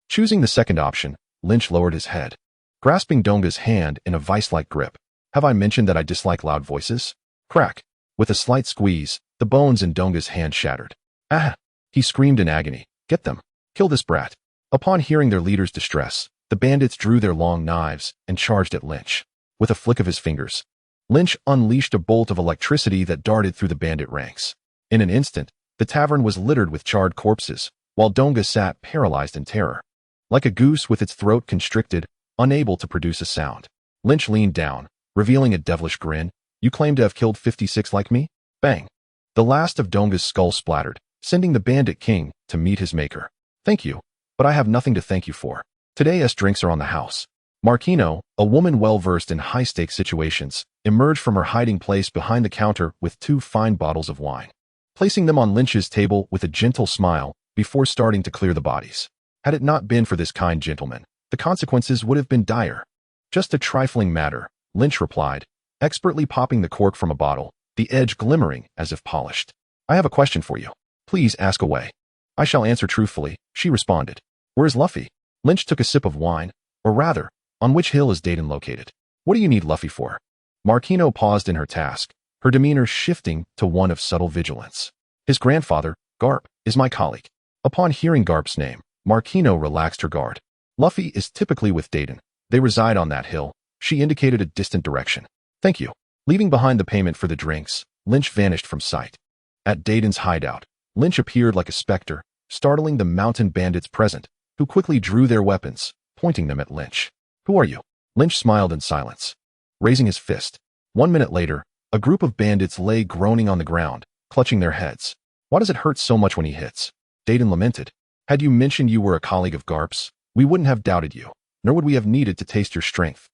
Choosing the second option, Lynch lowered his head, grasping Donga's hand in a vice-like grip. Have I mentioned that I dislike loud voices? Crack. With a slight squeeze, the bones in Donga's hand shattered. Ah! He screamed in agony. Get them. Kill this brat. Upon hearing their leader's distress, the bandits drew their long knives and charged at Lynch. With a flick of his fingers, Lynch unleashed a bolt of electricity that darted through the bandit ranks. In an instant, the tavern was littered with charred corpses, while Donga sat paralyzed in terror. Like a goose with its throat constricted, unable to produce a sound. Lynch leaned down, revealing a devilish grin. You claim to have killed 56 like me? Bang. The last of Donga's skull splattered, sending the bandit king to meet his maker. Thank you, but I have nothing to thank you for. Today's drinks are on the house. Marquino, a woman well-versed in high-stakes situations, emerged from her hiding place behind the counter with 2 fine bottles of wine, placing them on Lynch's table with a gentle smile before starting to clear the bodies. Had it not been for this kind gentleman, the consequences would have been dire. Just a trifling matter, Lynch replied, expertly popping the cork from a bottle, the edge glimmering as if polished. I have a question for you. Please ask away. I shall answer truthfully, she responded. Where is Luffy? Lynch took a sip of wine, or rather, on which hill is Dayton located? What do you need Luffy for? Marquino paused in her task, her demeanor shifting to one of subtle vigilance. His grandfather, Garp, is my colleague. Upon hearing Garp's name, Marquino relaxed her guard. Luffy is typically with Dayton. They reside on that hill. She indicated a distant direction. Thank you. Leaving behind the payment for the drinks, Lynch vanished from sight. At Dayton's hideout, Lynch appeared like a specter, startling the mountain bandits present, who quickly drew their weapons, pointing them at Lynch. Who are you? Lynch smiled in silence, raising his fist. 1 minute later, a group of bandits lay groaning on the ground, clutching their heads. Why does it hurt so much when he hits? Dayton lamented. Had you mentioned you were a colleague of Garp's, we wouldn't have doubted you, nor would we have needed to taste your strength.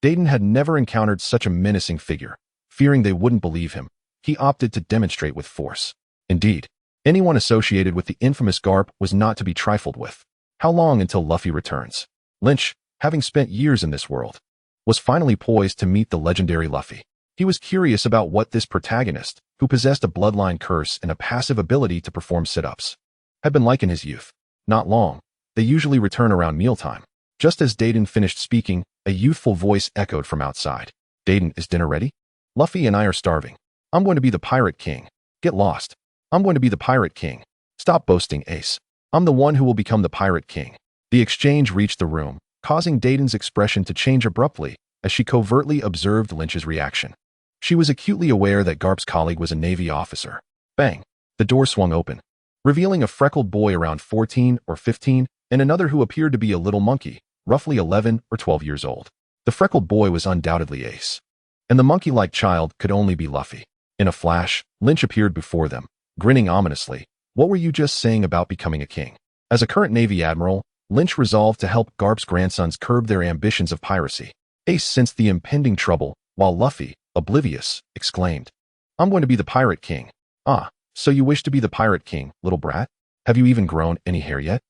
Dayton had never encountered such a menacing figure. Fearing they wouldn't believe him, he opted to demonstrate with force. Indeed, anyone associated with the infamous Garp was not to be trifled with. How long until Luffy returns? Lynch, having spent years in this world, was finally poised to meet the legendary Luffy. He was curious about what this protagonist, who possessed a bloodline curse and a passive ability to perform sit-ups, had been like in his youth. Not long. They usually return around mealtime. Just as Dayton finished speaking, a youthful voice echoed from outside. Dayton, is dinner ready? Luffy and I are starving. I'm going to be the pirate king. Get lost. I'm going to be the pirate king. Stop boasting, Ace. I'm the one who will become the pirate king. The exchange reached the room, causing Dayton's expression to change abruptly as she covertly observed Lynch's reaction. She was acutely aware that Garp's colleague was a Navy officer. Bang! The door swung open, revealing a freckled boy around 14 or 15 and another who appeared to be a little monkey, roughly 11 or 12 years old. The freckled boy was undoubtedly Ace, and the monkey-like child could only be Luffy. In a flash, Lynch appeared before them, grinning ominously. What were you just saying about becoming a king? As a current Navy admiral, Lynch resolved to help Garp's grandsons curb their ambitions of piracy. Ace sensed the impending trouble, while Luffy, oblivious, exclaimed, I'm going to be the pirate king. Ah, so you wish to be the pirate king, little brat? Have you even grown any hair yet?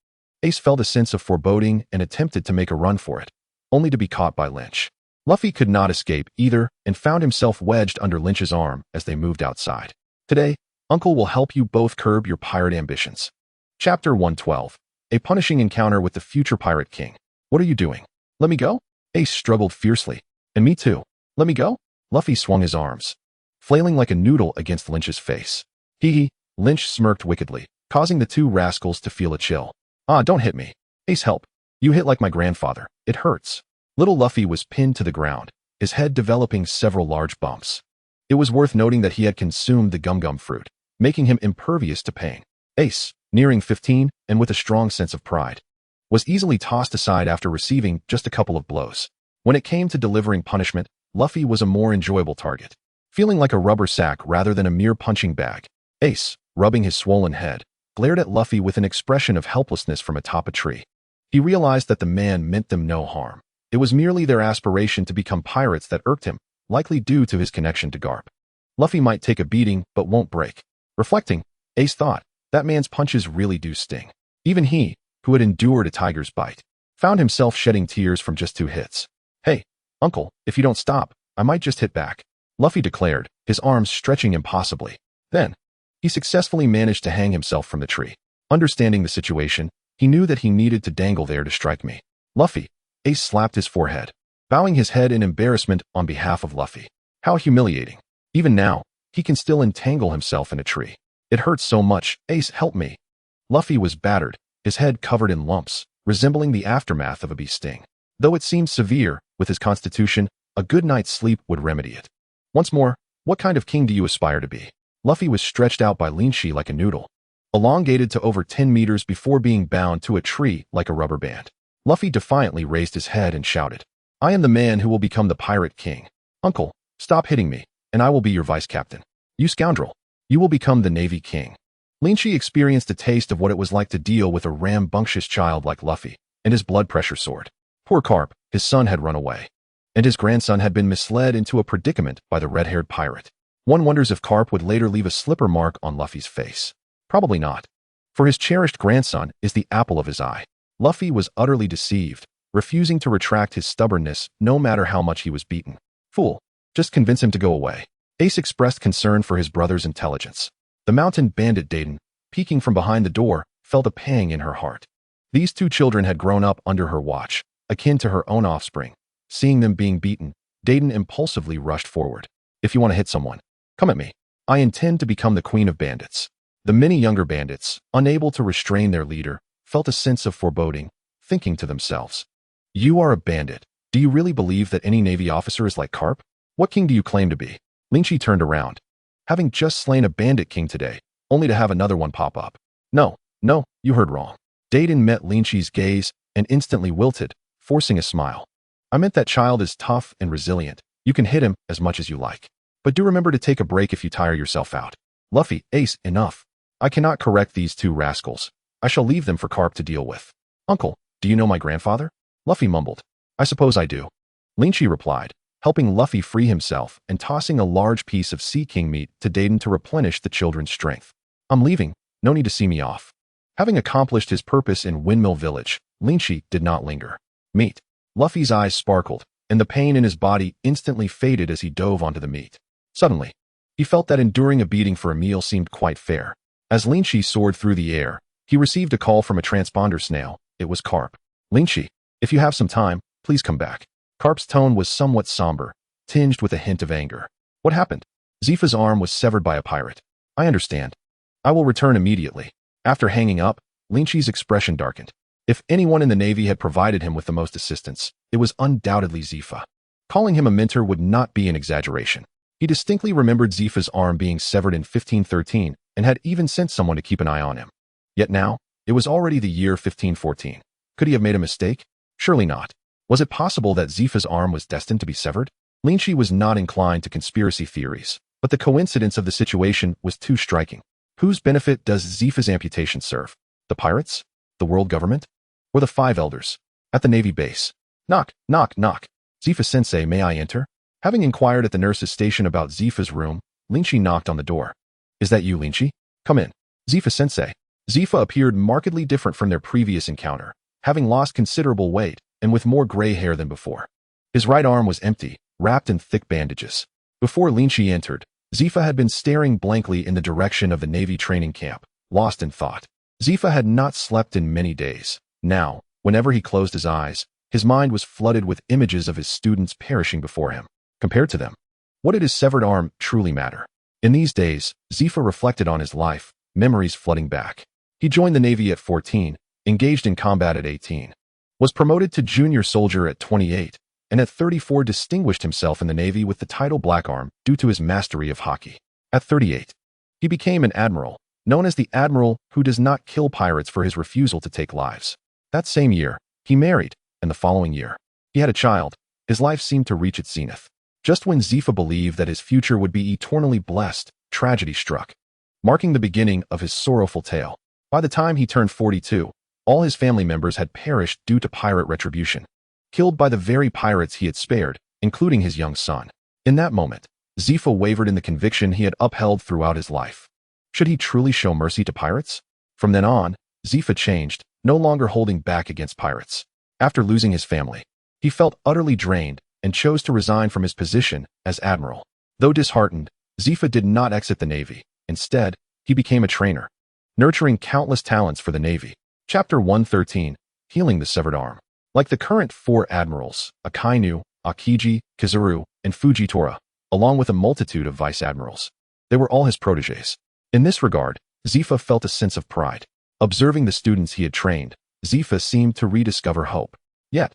Ace felt a sense of foreboding and attempted to make a run for it, only to be caught by Lynch. Luffy could not escape either and found himself wedged under Lynch's arm as they moved outside. Today, Uncle will help you both curb your pirate ambitions. Chapter 112. A punishing encounter with the future pirate king. What are you doing? Let me go? Ace struggled fiercely. And me too. Let me go? Luffy swung his arms, flailing like a noodle against Lynch's face. Hee. Lynch smirked wickedly, causing the two rascals to feel a chill. Ah, don't hit me. Ace, help. You hit like my grandfather. It hurts. Little Luffy was pinned to the ground, his head developing several large bumps. It was worth noting that he had consumed the gum-gum fruit, making him impervious to pain. Ace, nearing 15, and with a strong sense of pride, was easily tossed aside after receiving just a couple of blows. When it came to delivering punishment, Luffy was a more enjoyable target. Feeling like a rubber sack rather than a mere punching bag, Ace, rubbing his swollen head, glared at Luffy with an expression of helplessness from atop a tree. He realized that the man meant them no harm. It was merely their aspiration to become pirates that irked him, likely due to his connection to Garp. Luffy might take a beating, but won't break. Reflecting, Ace thought, that man's punches really do sting. Even he, who had endured a tiger's bite, found himself shedding tears from just 2 hits. Hey, uncle, if you don't stop, I might just hit back, Luffy declared, his arms stretching impossibly. Then, he successfully managed to hang himself from the tree. Understanding the situation, he knew that he needed to dangle there to strike me. Luffy, Ace slapped his forehead, bowing his head in embarrassment on behalf of Luffy. How humiliating. Even now, he can still entangle himself in a tree. It hurts so much, Ace, help me. Luffy was battered, his head covered in lumps, resembling the aftermath of a bee sting. Though it seemed severe, with his constitution, a good night's sleep would remedy it. Once more, what kind of king do you aspire to be? Luffy was stretched out by Lynch like a noodle, elongated to over 10 meters before being bound to a tree like a rubber band. Luffy defiantly raised his head and shouted, I am the man who will become the pirate king. Uncle, stop hitting me, and I will be your vice captain. You scoundrel. You will become the Navy king. Lynch experienced a taste of what it was like to deal with a rambunctious child like Luffy, and his blood pressure soared. Poor Carp, his son had run away, and his grandson had been misled into a predicament by the red-haired pirate. One wonders if Carp would later leave a slipper mark on Luffy's face. Probably not, for his cherished grandson is the apple of his eye. Luffy was utterly deceived, refusing to retract his stubbornness no matter how much he was beaten. Fool, just convince him to go away. Ace expressed concern for his brother's intelligence. The Mountain Bandit Dayton, peeking from behind the door, felt a pang in her heart. These 2 children had grown up under her watch, akin to her own offspring. Seeing them being beaten, Dayton impulsively rushed forward. If you want to hit someone, come at me. I intend to become the queen of bandits. The many younger bandits, unable to restrain their leader, felt a sense of foreboding, thinking to themselves, you are a bandit. Do you really believe that any Navy officer is like Carp? What king do you claim to be? Lynch turned around, having just slain a bandit king today, only to have another one pop up. No, you heard wrong. Dayton met Lynch's gaze and instantly wilted, forcing a smile. I meant that child is tough and resilient. You can hit him as much as you like. But do remember to take a break if you tire yourself out. Luffy, Ace, enough. I cannot correct these 2 rascals. I shall leave them for Carp to deal with. Uncle, do you know my grandfather? Luffy mumbled. I suppose I do. Lynch replied, helping Luffy free himself and tossing a large piece of sea king meat to Dayton to replenish the children's strength. I'm leaving, no need to see me off. Having accomplished his purpose in Windmill Village, Lynch did not linger. Meat. Luffy's eyes sparkled, and the pain in his body instantly faded as he dove onto the meat. Suddenly, he felt that enduring a beating for a meal seemed quite fair. As Lynch soared through the air, he received a call from a transponder snail. It was Carp. Lynch, if you have some time, please come back. Carp's tone was somewhat somber, tinged with a hint of anger. What happened? Zifa's arm was severed by a pirate. I understand. I will return immediately. After hanging up, Lynch's expression darkened. If anyone in the Navy had provided him with the most assistance, it was undoubtedly Zifa. Calling him a mentor would not be an exaggeration. He distinctly remembered Zifa's arm being severed in 1513 and had even sent someone to keep an eye on him. Yet now, it was already the year 1514. Could he have made a mistake? Surely not. Was it possible that Zifa's arm was destined to be severed? Lynch was not inclined to conspiracy theories, but the coincidence of the situation was too striking. Whose benefit does Zifa's amputation serve? The pirates? The world government? Or the 5 elders? At the Navy base. Knock, knock, knock. Zifa-sensei, may I enter? Having inquired at the nurse's station about Zifa's room, Lynch knocked on the door. Is that you, Lynch? Come in. Zifa-sensei. Zifa appeared markedly different from their previous encounter, having lost considerable weight and with more gray hair than before. His right arm was empty, wrapped in thick bandages. Before Lynch entered, Zifa had been staring blankly in the direction of the Navy training camp, lost in thought. Zifa had not slept in many days. Now, whenever he closed his eyes, his mind was flooded with images of his students perishing before him. Compared to them, what did his severed arm truly matter? In these days, Zifa reflected on his life, memories flooding back. He joined the Navy at 14, engaged in combat at 18, was promoted to junior soldier at 28, and at 34 distinguished himself in the Navy with the title Black Arm due to his mastery of Haki. At 38, he became an admiral, known as the admiral who does not kill pirates for his refusal to take lives. That same year, he married, and the following year, he had a child. His life seemed to reach its zenith. Just when Zifa believed that his future would be eternally blessed, tragedy struck, marking the beginning of his sorrowful tale. By the time he turned 42, all his family members had perished due to pirate retribution, killed by the very pirates he had spared, including his young son. In that moment, Zifa wavered in the conviction he had upheld throughout his life. Should he truly show mercy to pirates? From then on, Zifa changed, no longer holding back against pirates. After losing his family, he felt utterly drained and chose to resign from his position as admiral. Though disheartened, Zifa did not exit the Navy. Instead, he became a trainer, nurturing countless talents for the Navy. Chapter 113, Healing the Severed Arm. Like the current 4 admirals, Akainu, Akiji, Kizaru, and Fujitora, along with a multitude of vice admirals, they were all his protégés. In this regard, Zifa felt a sense of pride. Observing the students he had trained, Zifa seemed to rediscover hope. Yet,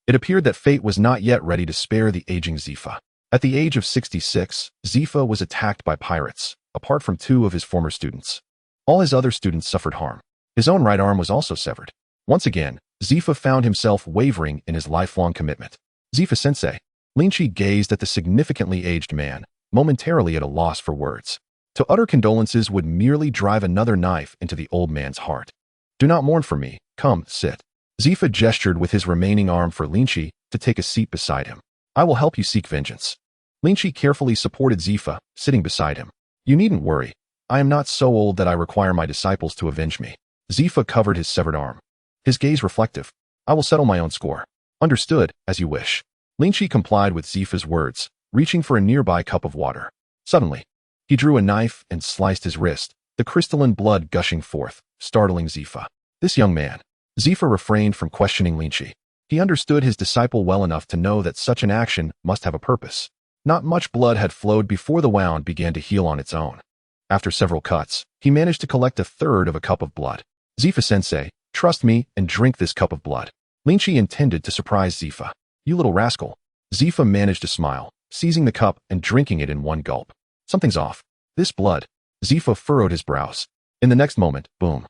it appeared that fate was not yet ready to spare the aging Zifa. At the age of 66, Zifa was attacked by pirates, apart from 2 of his former students. All his other students suffered harm. His own right arm was also severed. Once again, Zifa found himself wavering in his lifelong commitment. Zifa-sensei. Lynch gazed at the significantly aged man, momentarily at a loss for words. To utter condolences would merely drive another knife into the old man's heart. Do not mourn for me. Come, sit. Zifa gestured with his remaining arm for Lynch to take a seat beside him. I will help you seek vengeance. Lynch carefully supported Zifa, sitting beside him. You needn't worry. I am not so old that I require my disciples to avenge me. Zifa covered his severed arm, his gaze reflective. I will settle my own score. Understood, as you wish. Lynch complied with Zifa's words, reaching for a nearby cup of water. Suddenly, he drew a knife and sliced his wrist, the crystalline blood gushing forth, startling Zifa. This young man. Zifa refrained from questioning Lynch. He understood his disciple well enough to know that such an action must have a purpose. Not much blood had flowed before the wound began to heal on its own. After several cuts, he managed to collect a third of a cup of blood. Zifa-sensei, trust me and drink this cup of blood. Lynch intended to surprise Zifa. You little rascal. Zifa managed to smile, seizing the cup and drinking it in one gulp. Something's off. This blood. Zifa furrowed his brows. In the next moment, boom.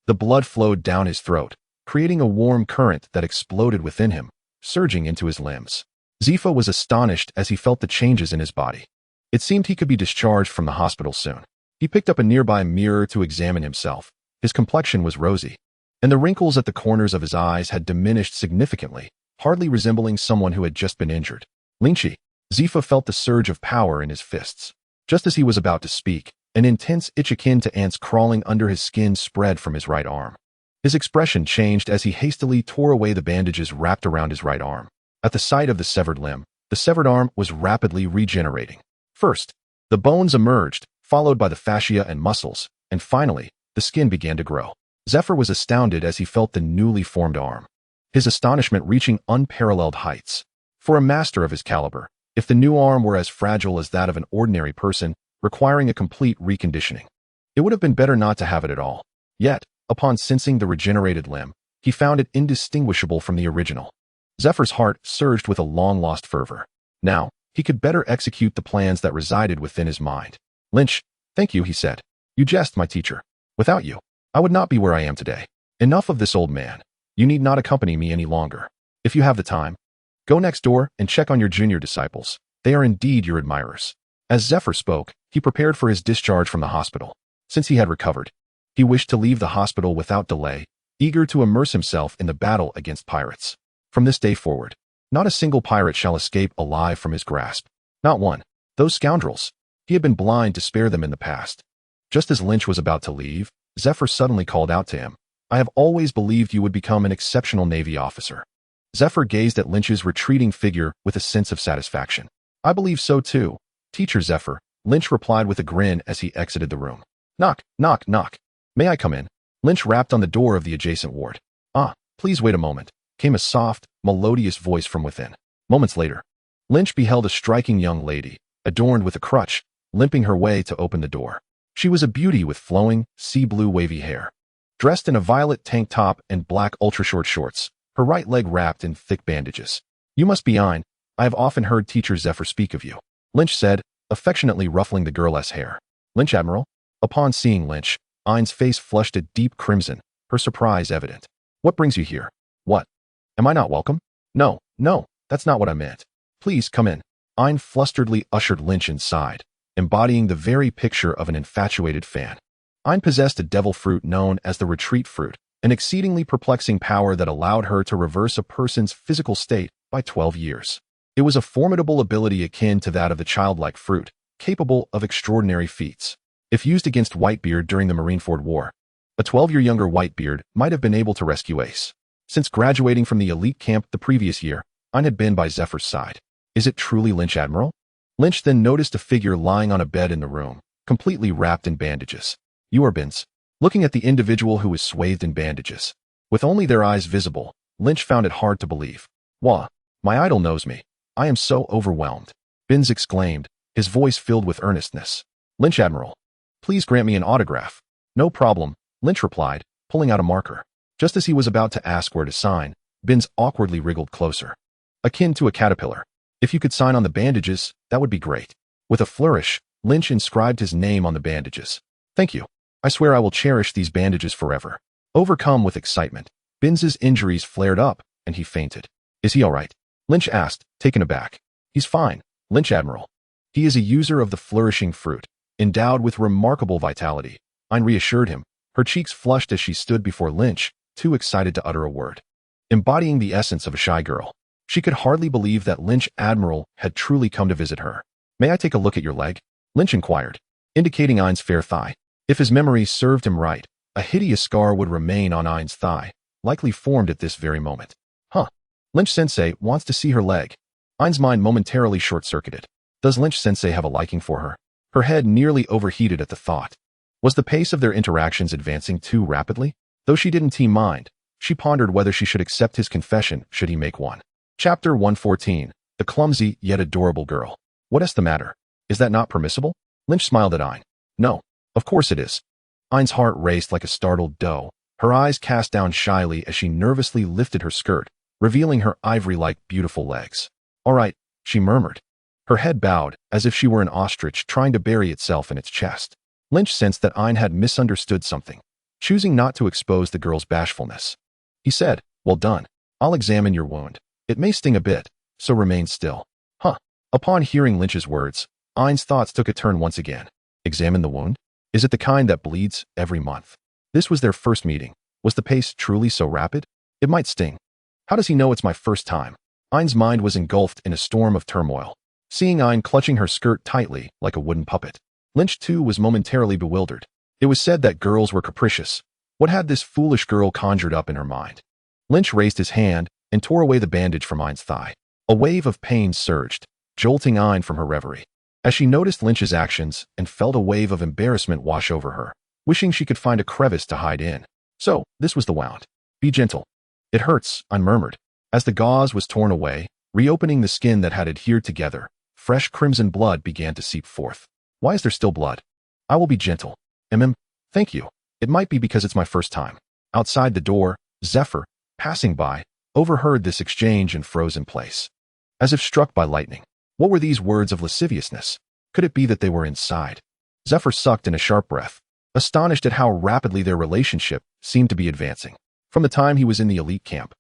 The blood flowed down his throat, creating a warm current that exploded within him, surging into his limbs. Zifa was astonished as he felt the changes in his body. It seemed he could be discharged from the hospital soon. He picked up a nearby mirror to examine himself. His complexion was rosy, and the wrinkles at the corners of his eyes had diminished significantly, hardly resembling someone who had just been injured. Lynch. Zifa felt the surge of power in his fists. Just as he was about to speak, an intense itch akin to ants crawling under his skin spread from his right arm. His expression changed as he hastily tore away the bandages wrapped around his right arm. At the sight of the severed limb, the severed arm was rapidly regenerating. First, the bones emerged, followed by the fascia and muscles, and finally, the skin began to grow. Zephyr was astounded as he felt the newly formed arm, his astonishment reaching unparalleled heights. For a master of his caliber, if the new arm were as fragile as that of an ordinary person, requiring a complete reconditioning, it would have been better not to have it at all. Yet, upon sensing the regenerated limb, he found it indistinguishable from the original. Zephyr's heart surged with a long-lost fervor. Now, he could better execute the plans that resided within his mind. Lynch, thank you, he said. You jest, my teacher. Without you, I would not be where I am today. Enough of this old man. You need not accompany me any longer. If you have the time, go next door and check on your junior disciples. They are indeed your admirers. As Zephyr spoke, he prepared for his discharge from the hospital. Since he had recovered, he wished to leave the hospital without delay, eager to immerse himself in the battle against pirates. From this day forward, not a single pirate shall escape alive from his grasp. Not one. Those scoundrels. He had been blind to spare them in the past. Just as Lynch was about to leave, Zephyr suddenly called out to him. I have always believed you would become an exceptional Navy officer. Zephyr gazed at Lynch's retreating figure with a sense of satisfaction. I believe so too, Teacher Zephyr, Lynch replied with a grin as he exited the room. Knock, knock, knock. May I come in? Lynch rapped on the door of the adjacent ward. Please wait a moment, came a soft, melodious voice from within. Moments later, Lynch beheld a striking young lady, adorned with a crutch, limping her way to open the door. She was a beauty with flowing, sea-blue wavy hair. Dressed in a violet tank top and black ultra-short shorts, her right leg wrapped in thick bandages. You must be Ein. I have often heard Teacher Zephyr speak of you, Lynch said, affectionately ruffling the girl's hair. Lynch, Admiral? Upon seeing Lynch, Ein's face flushed a deep crimson, her surprise evident. What brings you here? Am I not welcome? No, no, that's not what I meant. Please come in. Ein flusteredly ushered Lynch inside, embodying the very picture of an infatuated fan. Ein possessed a devil fruit known as the retreat fruit, an exceedingly perplexing power that allowed her to reverse a person's physical state by 12 years. It was a formidable ability akin to that of the childlike fruit, capable of extraordinary feats. If used against Whitebeard during the Marineford War, a 12-year younger Whitebeard might have been able to rescue Ace. Since graduating from the elite camp the previous year, Ein had been by Zephyr's side. Is it truly Lynch, Admiral? Lynch then noticed a figure lying on a bed in the room, completely wrapped in bandages. You are Bins. Looking at the individual who was swathed in bandages, with only their eyes visible, Lynch found it hard to believe. Wah, my idol knows me. I am so overwhelmed. Bins exclaimed, his voice filled with earnestness. Lynch, Admiral. Please grant me an autograph. No problem, Lynch replied, pulling out a marker. Just as he was about to ask where to sign, Bins awkwardly wriggled closer. Akin to a caterpillar. If you could sign on the bandages, that would be great. With a flourish, Lynch inscribed his name on the bandages. Thank you. I swear I will cherish these bandages forever. Overcome with excitement, Bins's injuries flared up, and he fainted. Is he all right? Lynch asked, taken aback. He's fine, Lynch, Admiral. He is a user of the flourishing fruit, endowed with remarkable vitality. Ein reassured him, her cheeks flushed as she stood before Lynch, too excited to utter a word. Embodying the essence of a shy girl, she could hardly believe that Lynch, Admiral, had truly come to visit her. May I take a look at your leg? Lynch inquired, indicating Ein's fair thigh. If his memory served him right, a hideous scar would remain on Ein's thigh, likely formed at this very moment. Huh. Lynch-sensei wants to see her leg. Ein's mind momentarily short-circuited. Does Lynch-sensei have a liking for her? Her head nearly overheated at the thought. Was the pace of their interactions advancing too rapidly? Though she didn't mind, she pondered whether she should accept his confession should he make one. Chapter 114. The clumsy yet adorable girl. What is the matter? Is that not permissible? Lynch smiled at Ein. No. Of course it is. Ein's heart raced like a startled doe, her eyes cast down shyly as she nervously lifted her skirt, revealing her ivory-like beautiful legs. All right, she murmured. Her head bowed, as if she were an ostrich trying to bury itself in its chest. Lynch sensed that Ein had misunderstood something, choosing not to expose the girl's bashfulness. He said, well done. I'll examine your wound. It may sting a bit, so remain still. Huh. Upon hearing Lynch's words, Ein's thoughts took a turn once again. Examine the wound? Is it the kind that bleeds every month? This was their first meeting. Was the pace truly so rapid? It might sting. How does he know it's my first time? Ein's mind was engulfed in a storm of turmoil. Seeing Ein clutching her skirt tightly like a wooden puppet, Lynch too was momentarily bewildered. It was said that girls were capricious. What had this foolish girl conjured up in her mind? Lynch raised his hand and tore away the bandage from Ein's thigh. A wave of pain surged, jolting Ein from her reverie. As she noticed Lynch's actions and felt a wave of embarrassment wash over her, wishing she could find a crevice to hide in. So, this was the wound. Be gentle. It hurts, Ein murmured. As the gauze was torn away, reopening the skin that had adhered together, fresh crimson blood began to seep forth. Why is there still blood? I will be gentle. Thank you. It might be because it's my first time. Outside the door, Zephyr, passing by, overheard this exchange and froze in place. As if struck by lightning. What were these words of lasciviousness? Could it be that they were inside? Zephyr sucked in a sharp breath, astonished at how rapidly their relationship seemed to be advancing. From the time he was in the elite camp,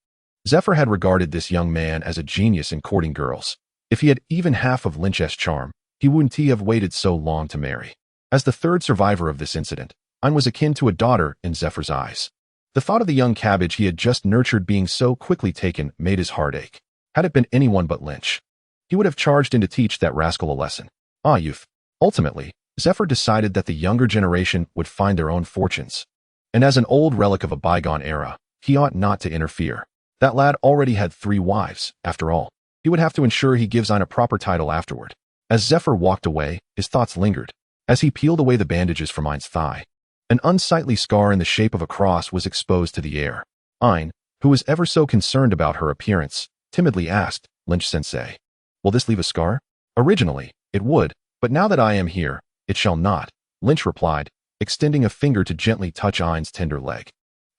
Zephyr had regarded this young man as a genius in courting girls. If he had even half of Lynch's charm, he wouldn't have waited so long to marry. As the third survivor of this incident, Ein was akin to a daughter in Zephyr's eyes. The thought of the young cabbage he had just nurtured being so quickly taken made his heart ache. Had it been anyone but Lynch, he would have charged in to teach that rascal a lesson. Ah, youth. Ultimately, Zephyr decided that the younger generation would find their own fortunes. And as an old relic of a bygone era, he ought not to interfere. That lad already had 3 wives, after all. He would have to ensure he gives Ein a proper title afterward. As Zephyr walked away, his thoughts lingered. As he peeled away the bandages from Ein's thigh, an unsightly scar in the shape of a cross was exposed to the air. Ein, who was ever so concerned about her appearance, timidly asked, Lynch-sensei, will this leave a scar? Originally, it would, but now that I am here, it shall not, Lynch replied, extending a finger to gently touch Ein's tender leg.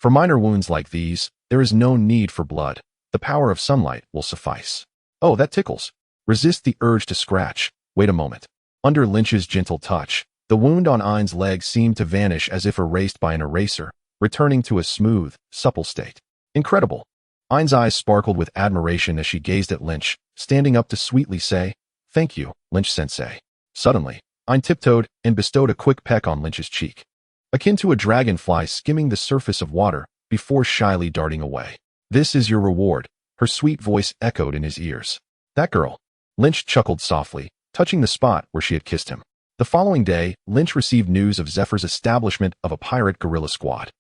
For minor wounds like these, there is no need for blood. The power of sunlight will suffice. Oh, that tickles. Resist the urge to scratch. Wait a moment. Under Lynch's gentle touch, the wound on Ein's leg seemed to vanish as if erased by an eraser, returning to a smooth, supple state. Incredible. Ein's eyes sparkled with admiration as she gazed at Lynch, standing up to sweetly say, "Thank you, Lynch-sensei." Suddenly, Ein tiptoed and bestowed a quick peck on Lynch's cheek, akin to a dragonfly skimming the surface of water before shyly darting away. "This is your reward," her sweet voice echoed in his ears. "That girl." Lynch chuckled softly, touching the spot where she had kissed him. The following day, Lynch received news of Zephyr's establishment of a pirate guerrilla squad.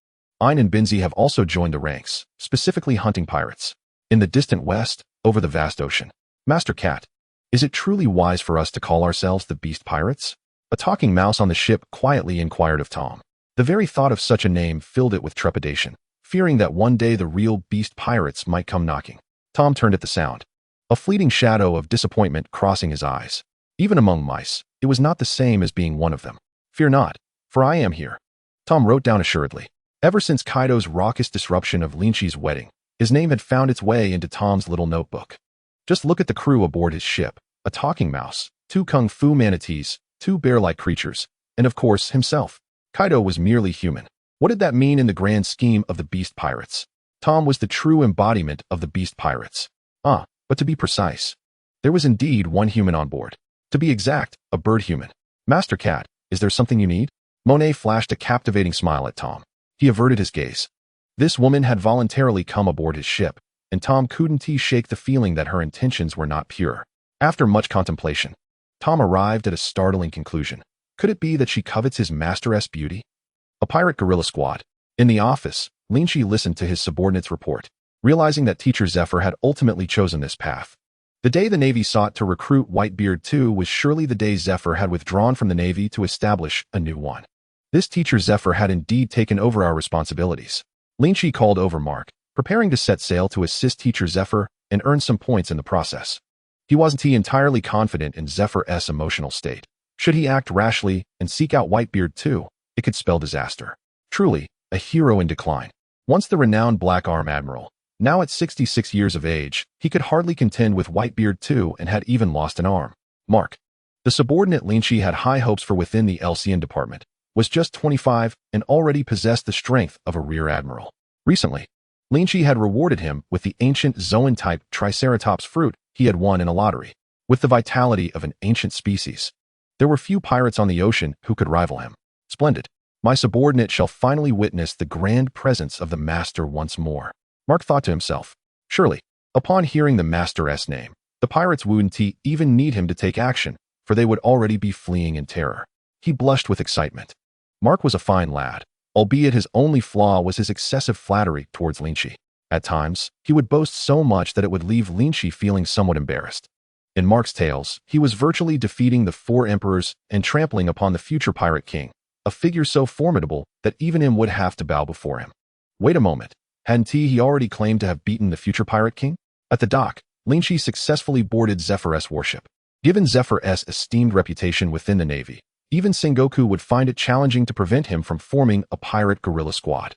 Ein and Binzi have also joined the ranks, specifically hunting pirates. In the distant west, over the vast ocean. "Master Cat, is it truly wise for us to call ourselves the Beast Pirates?" A talking mouse on the ship quietly inquired of Tom. The very thought of such a name filled it with trepidation, fearing that one day the real Beast Pirates might come knocking. Tom turned at the sound, a fleeting shadow of disappointment crossing his eyes. Even among mice, it was not the same as being one of them. "Fear not, for I am here," Tom wrote down assuredly. Ever since Kaido's raucous disruption of Lynch's wedding, his name had found its way into Tom's little notebook. Just look at the crew aboard his ship: a talking mouse, 2 kung fu manatees, 2 bear-like creatures, and of course himself. Kaido was merely human. What did that mean in the grand scheme of the Beast Pirates? Tom was the true embodiment of the Beast Pirates. But to be precise, there was indeed one human on board. To be exact, a bird human. "Master Cat, is there something you need?" Monet flashed a captivating smile at Tom. He averted his gaze. This woman had voluntarily come aboard his ship, and Tom couldn't shake the feeling that her intentions were not pure. After much contemplation, Tom arrived at a startling conclusion. Could it be that she covets his master's beauty? A pirate guerrilla squad. In the office, Lynch listened to his subordinate's report, realizing that Teacher Zephyr had ultimately chosen this path. The day the Navy sought to recruit Whitebeard II was surely the day Zephyr had withdrawn from the Navy to establish a new one. This Teacher Zephyr had indeed taken over our responsibilities. Lynch called over Mark, preparing to set sail to assist Teacher Zephyr and earn some points in the process. He wasn't entirely confident in Zephyr's emotional state. Should he act rashly and seek out Whitebeard II, it could spell disaster. Truly, a hero in decline. Once the renowned Black Arm Admiral, now at 66 years of age, he could hardly contend with Whitebeard II and had even lost an arm. Mark, the subordinate Lynch had high hopes for within the LCN department, was just 25 and already possessed the strength of a rear admiral. Recently, Lynch had rewarded him with the ancient Zoan-type Triceratops fruit he had won in a lottery. With the vitality of an ancient species, there were few pirates on the ocean who could rival him. Splendid. My subordinate shall finally witness the grand presence of the master once more, Mark thought to himself. Surely, upon hearing the master's name, the pirates wouldn't even need him to take action, for they would already be fleeing in terror. He blushed with excitement. Mark was a fine lad, albeit his only flaw was his excessive flattery towards Lynch. At times, he would boast so much that it would leave Lynch feeling somewhat embarrassed. In Mark's tales, he was virtually defeating the 4 emperors and trampling upon the future pirate king, a figure so formidable that even him would have to bow before him. Wait a moment, hadn't he already claimed to have beaten the future pirate king? At the dock, Lynch successfully boarded Zephyr's warship. Given Zephyr's esteemed reputation within the Navy, even Sengoku would find it challenging to prevent him from forming a pirate guerrilla squad.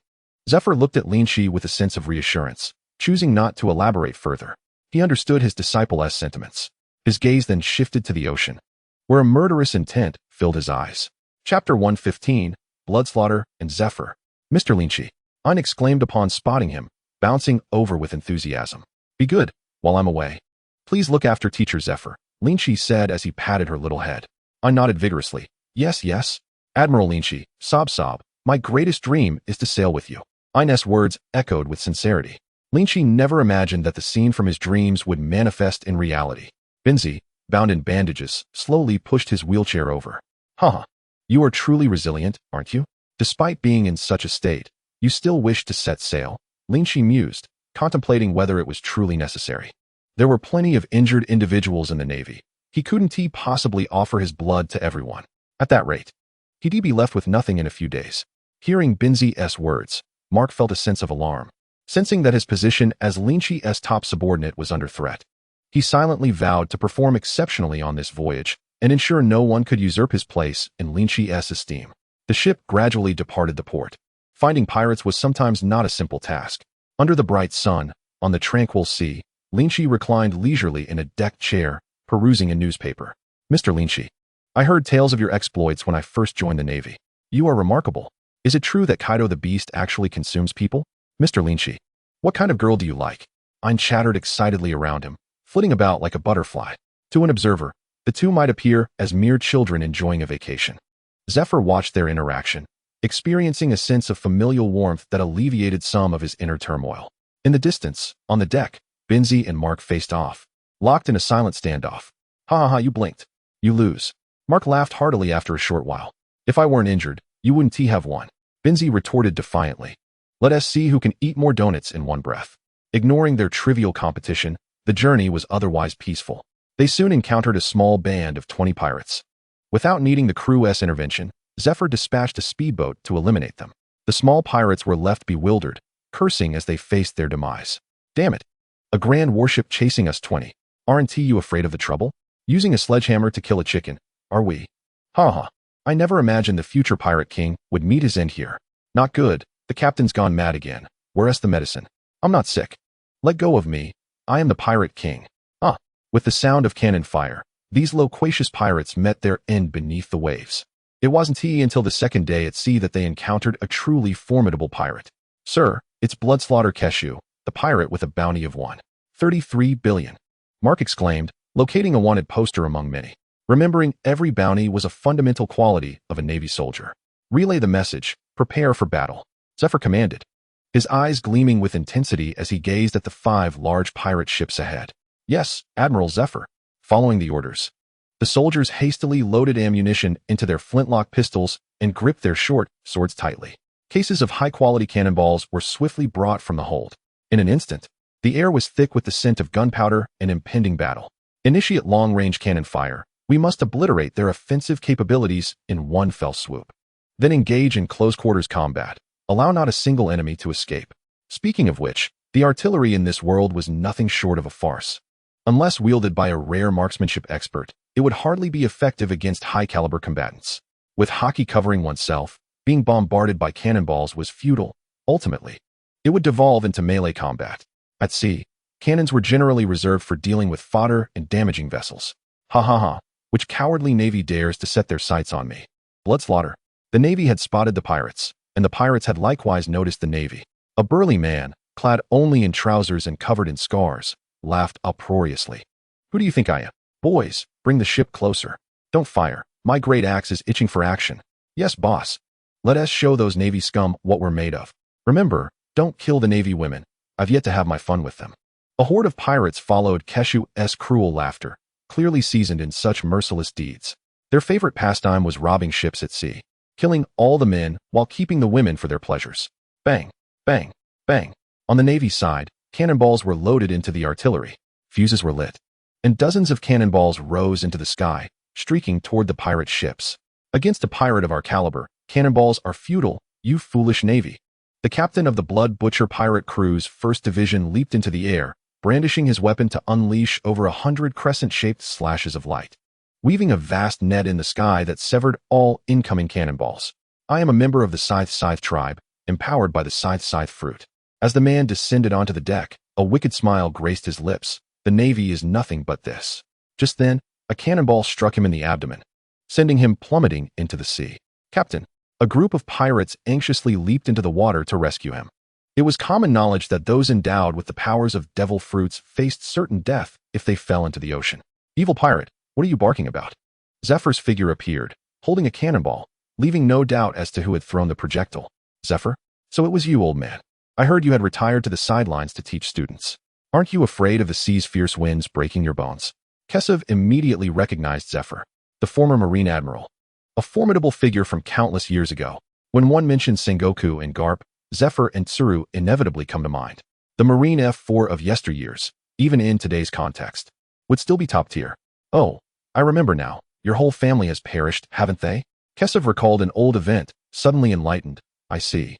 Zephyr looked at Lynch with a sense of reassurance, choosing not to elaborate further. He understood his disciple's sentiments. His gaze then shifted to the ocean, where a murderous intent filled his eyes. Chapter 115, Bloodslaughter and Zephyr. "Mr. Lynch," Ein exclaimed upon spotting him, bouncing over with enthusiasm. "Be good, while I'm away. Please look after Teacher Zephyr," Lynch said as he patted her little head. I nodded vigorously. Yes. Admiral Lynch, sob, my greatest dream is to sail with you." Ein's words echoed with sincerity. Lynch never imagined that the scene from his dreams would manifest in reality. Binzi, bound in bandages, slowly pushed his wheelchair over. You are truly resilient, aren't you? Despite being in such a state, you still wish to set sail?" Lynch mused, contemplating whether it was truly necessary. There were plenty of injured individuals in the Navy. He couldn't possibly offer his blood to everyone. At that rate, he'd be left with nothing in a few days. Hearing Binzi's words, Mark felt a sense of alarm, sensing that his position as Lynch's top subordinate was under threat. He silently vowed to perform exceptionally on this voyage and ensure no one could usurp his place in Lynch's esteem. The ship gradually departed the port. Finding pirates was sometimes not a simple task. Under the bright sun, on the tranquil sea, Lynch reclined leisurely in a decked chair, perusing a newspaper. "Mr. Lynch, I heard tales of your exploits when I first joined the Navy. You are remarkable. Is it true that Kaido the Beast actually consumes people?" "Mr. Lynch, what kind of girl do you like?" Ein chattered excitedly around him, flitting about like a butterfly. To an observer, the two might appear as mere children enjoying a vacation. Zephyr watched their interaction, experiencing a sense of familial warmth that alleviated some of his inner turmoil. In the distance, on the deck, Benzi and Mark faced off, locked in a silent standoff. Ha ha ha, you blinked. You lose. Mark laughed heartily after a short while. If I weren't injured, you wouldn't have won. Benzi retorted defiantly. Let us see who can eat more donuts in one breath. Ignoring their trivial competition, the journey was otherwise peaceful. They soon encountered a small band of 20 pirates. Without needing the crew's intervention, Zephyr dispatched a speedboat to eliminate them. The small pirates were left bewildered, cursing as they faced their demise. Damn it! A grand warship chasing us 20. Aren't you afraid of the trouble? Using a sledgehammer to kill a chicken, are we? Ha ha. I never imagined the future pirate king would meet his end here. Not good. The captain's gone mad again. Where's the medicine? I'm not sick. Let go of me. I am the pirate king. Ah. With the sound of cannon fire, these loquacious pirates met their end beneath the waves. It wasn't until the second day at sea that they encountered a truly formidable pirate. Sir, it's Bloodslaughter Keshu, the pirate with a bounty of 1.33 billion. Mark exclaimed, locating a wanted poster among many. Remembering every bounty was a fundamental quality of a Navy soldier. Relay the message, prepare for battle. Zephyr commanded, his eyes gleaming with intensity as he gazed at the 5 large pirate ships ahead. Yes, Admiral Zephyr. Following the orders, the soldiers hastily loaded ammunition into their flintlock pistols and gripped their short swords tightly. Cases of high-quality cannonballs were swiftly brought from the hold. In an instant, the air was thick with the scent of gunpowder and impending battle. Initiate long-range cannon fire. We must obliterate their offensive capabilities in one fell swoop. Then engage in close-quarters combat. Allow not a single enemy to escape. Speaking of which, the artillery in this world was nothing short of a farce. Unless wielded by a rare marksmanship expert, it would hardly be effective against high-caliber combatants. With Haki covering oneself, being bombarded by cannonballs was futile. Ultimately, it would devolve into melee combat. At sea, cannons were generally reserved for dealing with fodder and damaging vessels. Ha ha ha, which cowardly navy dares to set their sights on me? Bloodslaughter. The navy had spotted the pirates, and the pirates had likewise noticed the navy. A burly man, clad only in trousers and covered in scars, laughed uproariously. Who do you think I am? Boys, bring the ship closer. Don't fire. My great axe is itching for action. Yes, boss. Let us show those navy scum what we're made of. Remember, don't kill the navy women. I've yet to have my fun with them. A horde of pirates followed Keshu's cruel laughter, clearly seasoned in such merciless deeds. Their favorite pastime was robbing ships at sea, killing all the men while keeping the women for their pleasures. Bang, bang, bang. On the navy side, cannonballs were loaded into the artillery, fuses were lit, and dozens of cannonballs rose into the sky, streaking toward the pirate ships. Against a pirate of our caliber, cannonballs are futile, you foolish navy. The captain of the Blood Butcher pirate crew's 1st Division leaped into the air, brandishing his weapon to unleash over 100 crescent-shaped slashes of light, weaving a vast net in the sky that severed all incoming cannonballs. I am a member of the Scythe tribe, empowered by the Scythe fruit. As the man descended onto the deck, a wicked smile graced his lips. The navy is nothing but this. Just then, a cannonball struck him in the abdomen, sending him plummeting into the sea. Captain, a group of pirates anxiously leaped into the water to rescue him. It was common knowledge that those endowed with the powers of devil fruits faced certain death if they fell into the ocean. Evil pirate, what are you barking about? Zephyr's figure appeared, holding a cannonball, leaving no doubt as to who had thrown the projectile. Zephyr? So it was you, old man. I heard you had retired to the sidelines to teach students. Aren't you afraid of the sea's fierce winds breaking your bones? Kessev immediately recognized Zephyr, the former Marine Admiral, a formidable figure from countless years ago. When one mentions Sengoku and Garp, Zephyr and Tsuru inevitably come to mind. The Marine F4 of yesteryears, even in today's context, would still be top tier. Oh, I remember now. Your whole family has perished, haven't they? Kessev recalled an old event, suddenly enlightened. I see.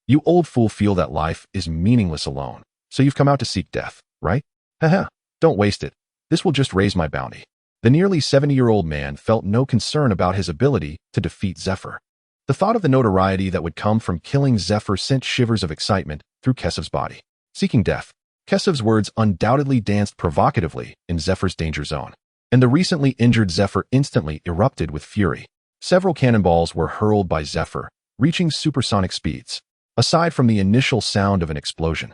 You old fool feel that life is meaningless alone, so you've come out to seek death, right? Haha, don't waste it. This will just raise my bounty. The nearly 70-year-old man felt no concern about his ability to defeat Zephyr. The thought of the notoriety that would come from killing Zephyr sent shivers of excitement through Kessev's body. Seeking death. Kessev's words undoubtedly danced provocatively in Zephyr's danger zone, and the recently injured Zephyr instantly erupted with fury. Several cannonballs were hurled by Zephyr, reaching supersonic speeds. Aside from the initial sound of an explosion,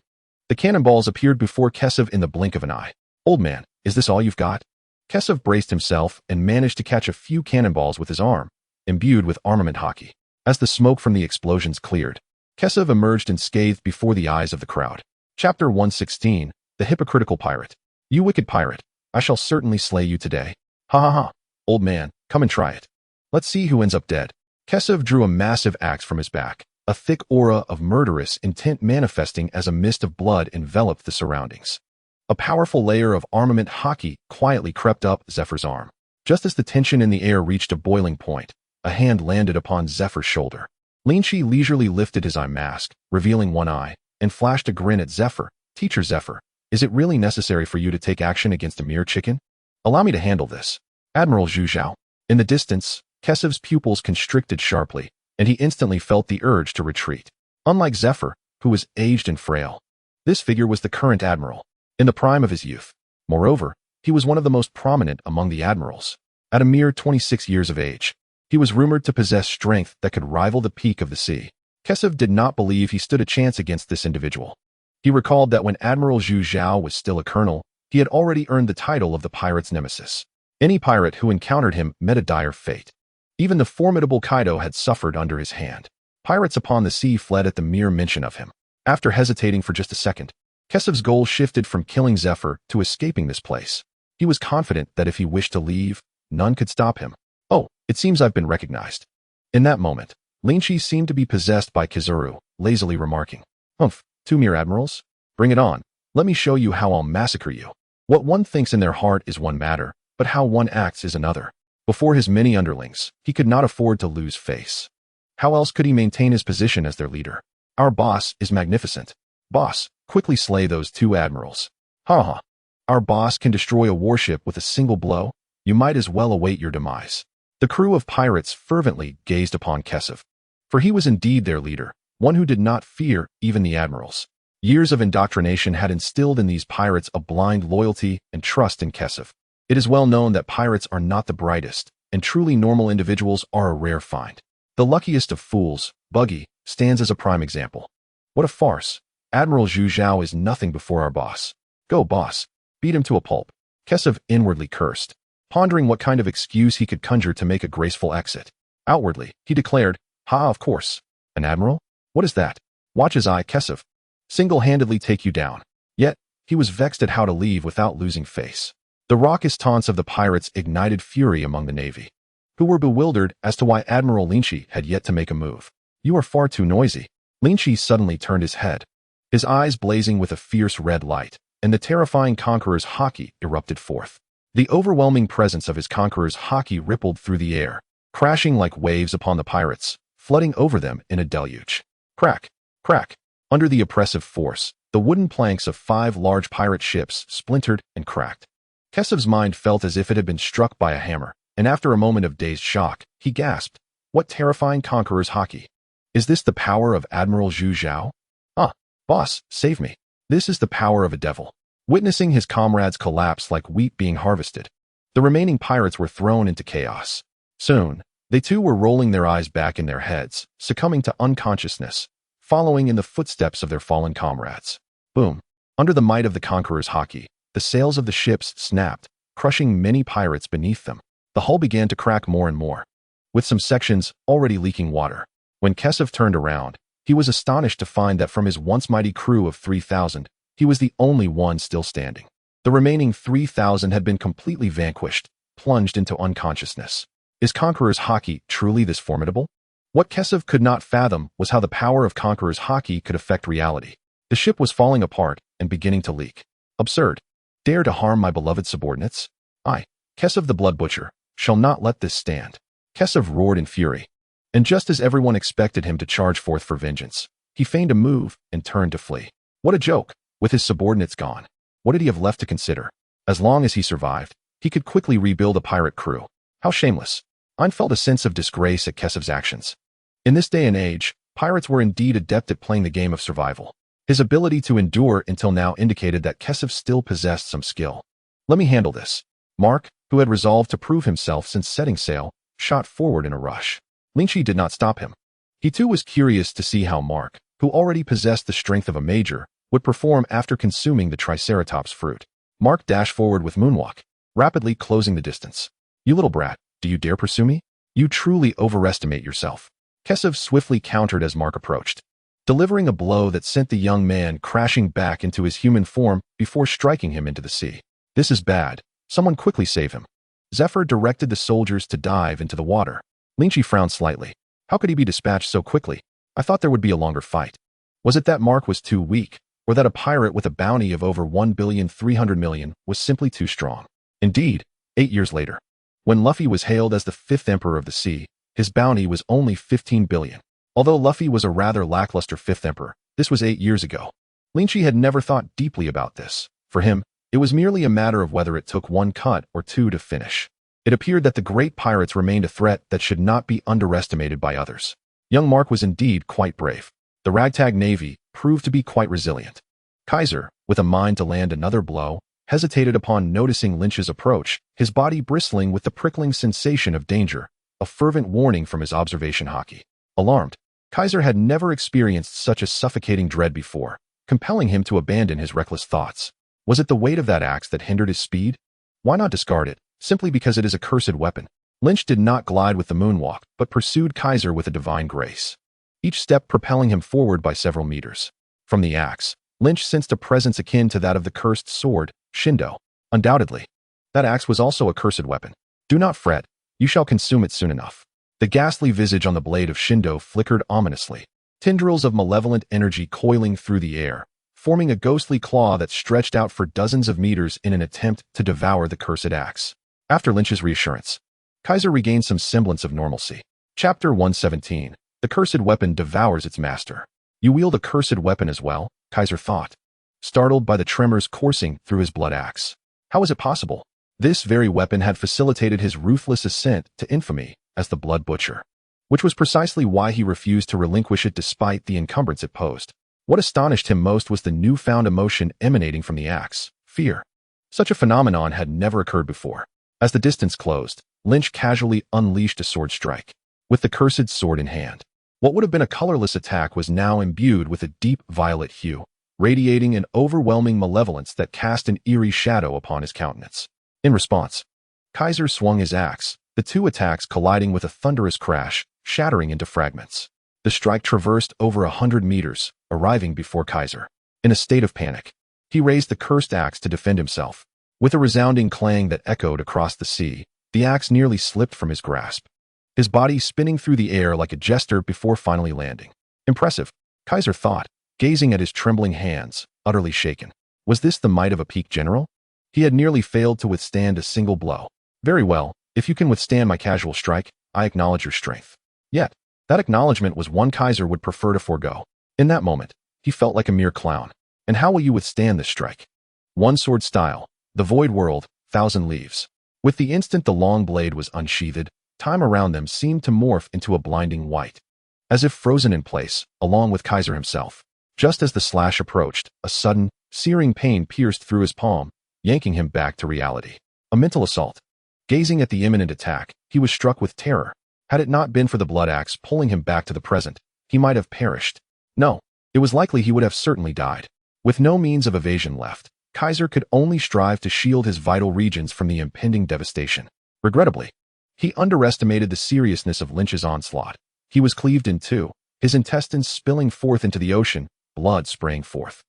The cannonballs appeared before Kesef in the blink of an eye. "Old man, is this all you've got?" Kesef braced himself and managed to catch a few cannonballs with his arm, imbued with armament Haki. As the smoke from the explosions cleared, Kesef emerged unscathed before the eyes of the crowd. Chapter 116, The Hypocritical Pirate. "You wicked pirate, I shall certainly slay you today. Ha ha ha. Old man, come and try it. Let's see who ends up dead." Kesef drew a massive axe from his back. A thick aura of murderous intent manifesting as a mist of blood enveloped the surroundings. A powerful layer of armament Haki quietly crept up Zephyr's arm. Just as the tension in the air reached a boiling point, a hand landed upon Zephyr's shoulder. Lynch leisurely lifted his eye mask, revealing one eye, and flashed a grin at Zephyr. "Teacher Zephyr, is it really necessary for you to take action against a mere chicken? Allow me to handle this." "Admiral Zhu Zhao." In the distance, Kesef's pupils constricted sharply, and he instantly felt the urge to retreat. Unlike Zephyr, who was aged and frail, this figure was the current admiral, in the prime of his youth. Moreover, he was one of the most prominent among the admirals. At a mere 26 years of age, he was rumored to possess strength that could rival the peak of the sea. Kesef did not believe he stood a chance against this individual. He recalled that when Admiral Zhu Zhao was still a colonel, he had already earned the title of the pirate's nemesis. Any pirate who encountered him met a dire fate. Even the formidable Kaido had suffered under his hand. Pirates upon the sea fled at the mere mention of him. After hesitating for just a second, Kesef's goal shifted from killing Zephyr to escaping this place. He was confident that if he wished to leave, none could stop him. "Oh, it seems I've been recognized." In that moment, Lynch seemed to be possessed by Kizaru, lazily remarking, "Humph, 2 mere admirals? Bring it on. Let me show you how I'll massacre you." What one thinks in their heart is one matter, but how one acts is another. Before his many underlings, he could not afford to lose face. How else could he maintain his position as their leader? "Our boss is magnificent. Boss, quickly slay those 2 admirals." "Ha ha. Our boss can destroy a warship with a single blow? You might as well await your demise." The crew of pirates fervently gazed upon Kesef, for he was indeed their leader, one who did not fear even the admirals. Years of indoctrination had instilled in these pirates a blind loyalty and trust in Kesef. It is well known that pirates are not the brightest, and truly normal individuals are a rare find. The luckiest of fools, Buggy, stands as a prime example. What a farce. Admiral Zhu Zhao is nothing before our boss. "Go, boss. Beat him to a pulp." Kesef inwardly cursed, pondering what kind of excuse he could conjure to make a graceful exit. Outwardly, he declared, "Ha, of course. An admiral? What is that? Watch his eye, Kesef. Single-handedly take you down." Yet, he was vexed at how to leave without losing face. The raucous taunts of the pirates ignited fury among the navy, who were bewildered as to why Admiral Lynch had yet to make a move. "You are far too noisy." Lynch suddenly turned his head, his eyes blazing with a fierce red light, and the terrifying conqueror's Haki erupted forth. The overwhelming presence of his conqueror's Haki rippled through the air, crashing like waves upon the pirates, flooding over them in a deluge. Crack, crack. Under the oppressive force, the wooden planks of 5 large pirate ships splintered and cracked. Kesef's mind felt as if it had been struck by a hammer, and after a moment of dazed shock, he gasped, "What terrifying conqueror's Haki? Is this the power of Admiral Zhu Zhao? Ah, boss, save me. This is the power of a devil." Witnessing his comrades collapse like wheat being harvested, the remaining pirates were thrown into chaos. Soon, they too were rolling their eyes back in their heads, succumbing to unconsciousness, following in the footsteps of their fallen comrades. Boom. Under the might of the conqueror's Haki, the sails of the ships snapped, crushing many pirates beneath them. The hull began to crack more and more, with some sections already leaking water. When Kesef turned around, he was astonished to find that from his once mighty crew of 3,000, he was the only one still standing. The remaining 3,000 had been completely vanquished, plunged into unconsciousness. Is Conqueror's Haki truly this formidable? What Kesef could not fathom was how the power of Conqueror's Haki could affect reality. The ship was falling apart and beginning to leak. Absurd. Dare to harm my beloved subordinates? I, Kesef the Blood Butcher, shall not let this stand. Kesef roared in fury. And just as everyone expected him to charge forth for vengeance, he feigned a move and turned to flee. What a joke! With his subordinates gone, what did he have left to consider? As long as he survived, he could quickly rebuild a pirate crew. How shameless! Ein felt a sense of disgrace at Kesef's actions. In this day and age, pirates were indeed adept at playing the game of survival. His ability to endure until now indicated that Kesef still possessed some skill. Let me handle this. Mark, who had resolved to prove himself since setting sail, shot forward in a rush. Lynch did not stop him. He too was curious to see how Mark, who already possessed the strength of a major, would perform after consuming the Triceratops fruit. Mark dashed forward with moonwalk, rapidly closing the distance. You little brat, do you dare pursue me? You truly overestimate yourself. Kessev swiftly countered as Mark approached, delivering a blow that sent the young man crashing back into his human form before striking him into the sea. This is bad. Someone quickly save him. Zephyr directed the soldiers to dive into the water. Lynch frowned slightly. How could he be dispatched so quickly? I thought there would be a longer fight. Was it that Mark was too weak, or that a pirate with a bounty of over 1,300,000,000 was simply too strong? Indeed, 8 years later, when Luffy was hailed as the 5th Emperor of the Sea, his bounty was only 15 billion. Although Luffy was a rather lackluster 5th Emperor, this was 8 years ago. Lynch had never thought deeply about this. For him, it was merely a matter of whether it took 1 cut or 2 to finish. It appeared that the great pirates remained a threat that should not be underestimated by others. Young Mark was indeed quite brave. The ragtag navy proved to be quite resilient. Kaiser, with a mind to land another blow, hesitated upon noticing Lynch's approach, his body bristling with the prickling sensation of danger, a fervent warning from his observation Haki. Alarmed, Kaiser had never experienced such a suffocating dread before, compelling him to abandon his reckless thoughts. Was it the weight of that axe that hindered his speed? Why not discard it, simply because it is a cursed weapon? Lynch did not glide with the moonwalk, but pursued Kaiser with a divine grace, each step propelling him forward by several meters. From the axe, Lynch sensed a presence akin to that of the cursed sword, Shindo. Undoubtedly, that axe was also a cursed weapon. Do not fret, you shall consume it soon enough. The ghastly visage on the blade of Shindo flickered ominously, tendrils of malevolent energy coiling through the air, forming a ghostly claw that stretched out for dozens of meters in an attempt to devour the cursed axe. After Lynch's reassurance, Kaiser regained some semblance of normalcy. Chapter 117. The cursed weapon devours its master. You wield a cursed weapon as well, Kaiser thought, startled by the tremors coursing through his blood axe. How was it possible? This very weapon had facilitated his ruthless ascent to infamy as the Blood Butcher, which was precisely why he refused to relinquish it despite the encumbrance it posed. What astonished him most was the newfound emotion emanating from the axe, fear. Such a phenomenon had never occurred before. As the distance closed, Lynch casually unleashed a sword strike, with the cursed sword in hand. What would have been a colorless attack was now imbued with a deep violet hue, radiating an overwhelming malevolence that cast an eerie shadow upon his countenance. In response, Kaiser swung his axe, the two attacks colliding with a thunderous crash, shattering into fragments. The strike traversed over 100 meters, arriving before Kaiser. In a state of panic, he raised the cursed axe to defend himself. With a resounding clang that echoed across the sea, the axe nearly slipped from his grasp, his body spinning through the air like a jester before finally landing. Impressive, Kaiser thought, gazing at his trembling hands, utterly shaken. Was this the might of a peak general? He had nearly failed to withstand a single blow. Very well, if you can withstand my casual strike, I acknowledge your strength. Yet, that acknowledgement was one Kaiser would prefer to forego. In that moment, he felt like a mere clown. And how will you withstand this strike? One sword style, the void world, 1,000 leaves. With the instant the long blade was unsheathed, time around them seemed to morph into a blinding white, as if frozen in place, along with Kaiser himself. Just as the slash approached, a sudden, searing pain pierced through his palm, yanking him back to reality. A mental assault. Gazing at the imminent attack, he was struck with terror. Had it not been for the blood axe pulling him back to the present, he might have perished. No, it was likely he would have certainly died. With no means of evasion left, Kaiser could only strive to shield his vital regions from the impending devastation. Regrettably, he underestimated the seriousness of Lynch's onslaught. He was cleaved in two, his intestines spilling forth into the ocean, blood spraying forth.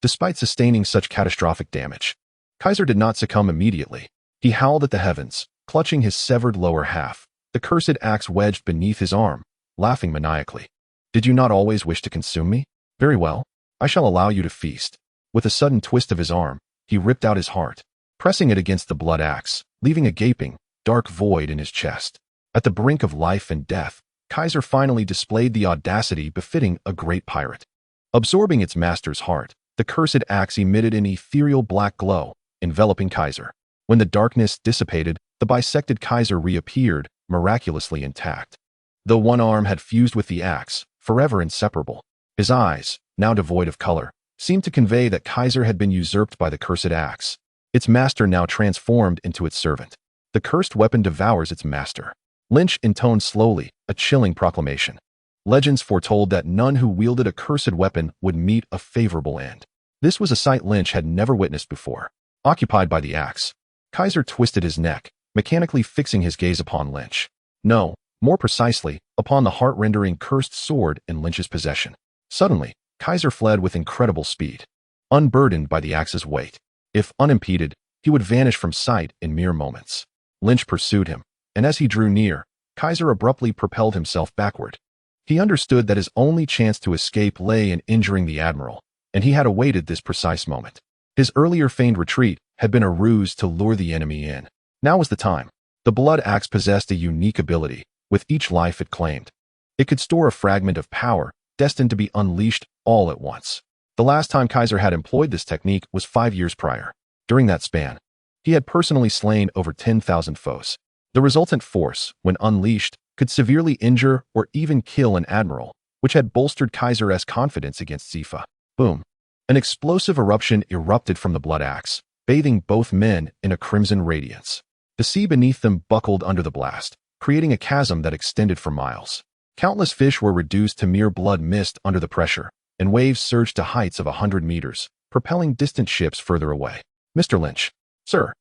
Despite sustaining such catastrophic damage, Kaiser did not succumb immediately. He howled at the heavens, clutching his severed lower half, the cursed axe wedged beneath his arm, laughing maniacally. Did you not always wish to consume me? Very well, I shall allow you to feast. With a sudden twist of his arm, he ripped out his heart, pressing it against the blood axe, leaving a gaping, dark void in his chest. At the brink of life and death, Kaiser finally displayed the audacity befitting a great pirate. Absorbing its master's heart, the cursed axe emitted an ethereal black glow, enveloping Kaiser. When the darkness dissipated, the bisected Kaiser reappeared, miraculously intact. Though one arm had fused with the axe, forever inseparable, his eyes, now devoid of color, seemed to convey that Kaiser had been usurped by the cursed axe, its master now transformed into its servant. The cursed weapon devours its master. Lynch intoned slowly, a chilling proclamation. Legends foretold that none who wielded a cursed weapon would meet a favorable end. This was a sight Lynch had never witnessed before. Occupied by the axe, Kaiser twisted his neck, mechanically fixing his gaze upon Lynch. No, more precisely, upon the heart-rendering cursed sword in Lynch's possession. Suddenly, Kaiser fled with incredible speed, unburdened by the axe's weight. If unimpeded, he would vanish from sight in mere moments. Lynch pursued him, and as he drew near, Kaiser abruptly propelled himself backward. He understood that his only chance to escape lay in injuring the Admiral, and he had awaited this precise moment. His earlier feigned retreat had been a ruse to lure the enemy in. Now was the time. The blood axe possessed a unique ability, with each life it claimed. It could store a fragment of power, destined to be unleashed all at once. The last time Kaiser had employed this technique was 5 years prior. During that span, he had personally slain over 10,000 foes. The resultant force, when unleashed, could severely injure or even kill an admiral, which had bolstered Kaiser's confidence against Zifa. Boom. An explosive eruption erupted from the blood axe, bathing both men in a crimson radiance. The sea beneath them buckled under the blast, creating a chasm that extended for miles. Countless fish were reduced to mere blood mist under the pressure, and waves surged to heights of 100 meters, propelling distant ships further away. Mr. Lynch. Sir.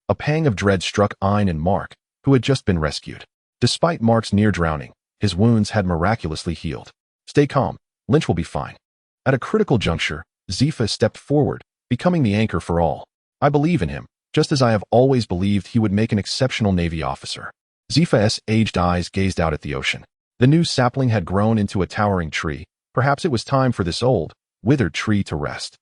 A pang of dread struck Ein and Mark, who had just been rescued. Despite Mark's near drowning, his wounds had miraculously healed. Stay calm. Lynch will be fine. At a critical juncture, Zifa stepped forward, becoming the anchor for all. I believe in him, just as I have always believed he would make an exceptional Navy officer. Zifa's aged eyes gazed out at the ocean. The new sapling had grown into a towering tree. Perhaps it was time for this old, withered tree to rest.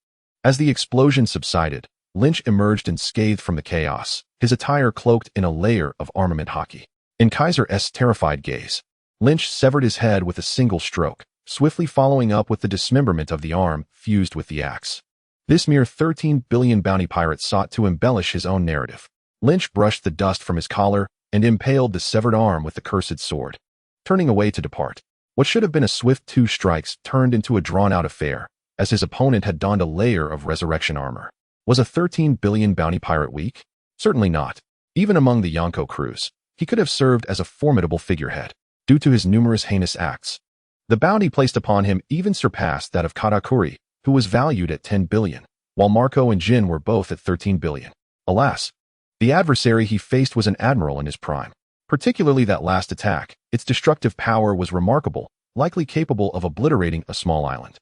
As the explosion subsided, Lynch emerged unscathed from the chaos, his attire cloaked in a layer of armament Haki. In Kaiser's terrified gaze, Lynch severed his head with a single stroke, swiftly following up with the dismemberment of the arm fused with the axe. This mere 13 billion bounty pirate sought to embellish his own narrative. Lynch brushed the dust from his collar and impaled the severed arm with the cursed sword. Turning away to depart, what should have been a swift 2 strikes turned into a drawn-out affair, as his opponent had donned a layer of resurrection armor. Was a 13 billion bounty pirate weak? Certainly not. Even among the Yonko crews, he could have served as a formidable figurehead, due to his numerous heinous acts. The bounty placed upon him even surpassed that of Katakuri, who was valued at 10 billion, while Marco and Jin were both at 13 billion. Alas, the adversary he faced was an admiral in his prime. Particularly that last attack, its destructive power was remarkable, likely capable of obliterating a small island.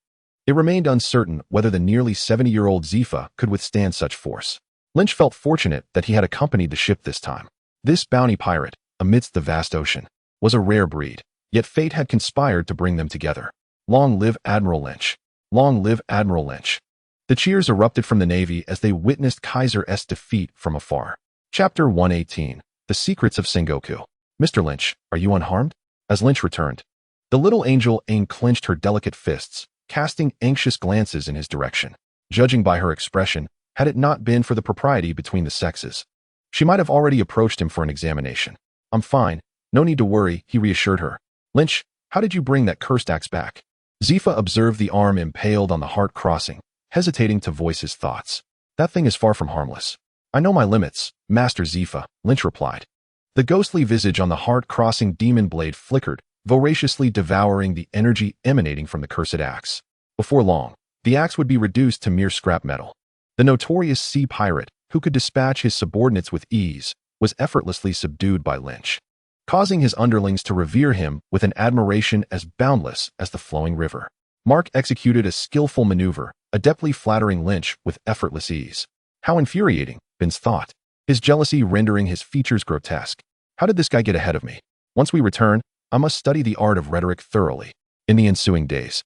It remained uncertain whether the nearly 70-year-old Zifa could withstand such force. Lynch felt fortunate that he had accompanied the ship this time. This bounty pirate, amidst the vast ocean, was a rare breed, yet fate had conspired to bring them together. Long live Admiral Lynch! Long live Admiral Lynch! The cheers erupted from the Navy as they witnessed Kaiser's defeat from afar. Chapter 118. The Secrets of Sengoku. Mr. Lynch, are you unharmed? As Lynch returned, the little angel Aang clenched her delicate fists, casting anxious glances in his direction. Judging by her expression, had it not been for the propriety between the sexes, she might have already approached him for an examination. I'm fine, no need to worry, he reassured her. Lynch, how did you bring that cursed axe back? Zifa observed the arm impaled on the heart crossing, hesitating to voice his thoughts. That thing is far from harmless. I know my limits, Master Zifa, Lynch replied. The ghostly visage on the heart-crossing demon blade flickered, voraciously devouring the energy emanating from the cursed axe. Before long, the axe would be reduced to mere scrap metal. The notorious sea pirate, who could dispatch his subordinates with ease, was effortlessly subdued by Lynch, causing his underlings to revere him with an admiration as boundless as the flowing river. Mark executed a skillful maneuver, adeptly flattering Lynch with effortless ease. How infuriating, Bin's thought, his jealousy rendering his features grotesque. How did this guy get ahead of me? Once we return, I must study the art of rhetoric thoroughly. In the ensuing days,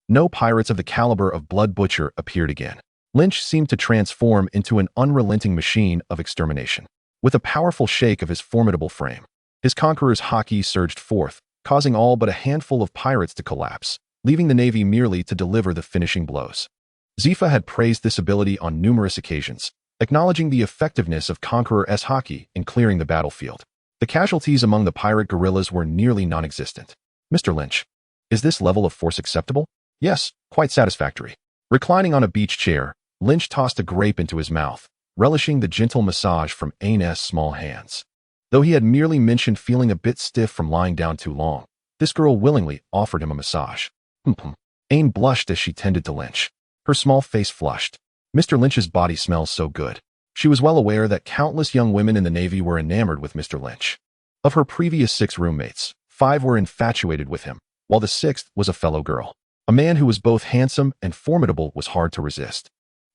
no pirates of the caliber of Blood Butcher appeared again. Lynch seemed to transform into an unrelenting machine of extermination. With a powerful shake of his formidable frame, his conqueror's Haki surged forth, causing all but a handful of pirates to collapse, leaving the Navy merely to deliver the finishing blows. Zifa had praised this ability on numerous occasions, acknowledging the effectiveness of Conqueror's Haki in clearing the battlefield. The casualties among the pirate guerrillas were nearly non-existent. Mr. Lynch, is this level of force acceptable? Yes, quite satisfactory. Reclining on a beach chair, Lynch tossed a grape into his mouth, relishing the gentle massage from Ain's small hands. Though he had merely mentioned feeling a bit stiff from lying down too long, This girl willingly offered him a massage. Ain blushed as she tended to Lynch. Her small face flushed. Mr. Lynch's body smells so good. She was well aware that countless young women in the Navy were enamored with Mr. Lynch. Of her previous 6 roommates, 5 were infatuated with him, while the 6th was a fellow girl. A man who was both handsome and formidable was hard to resist,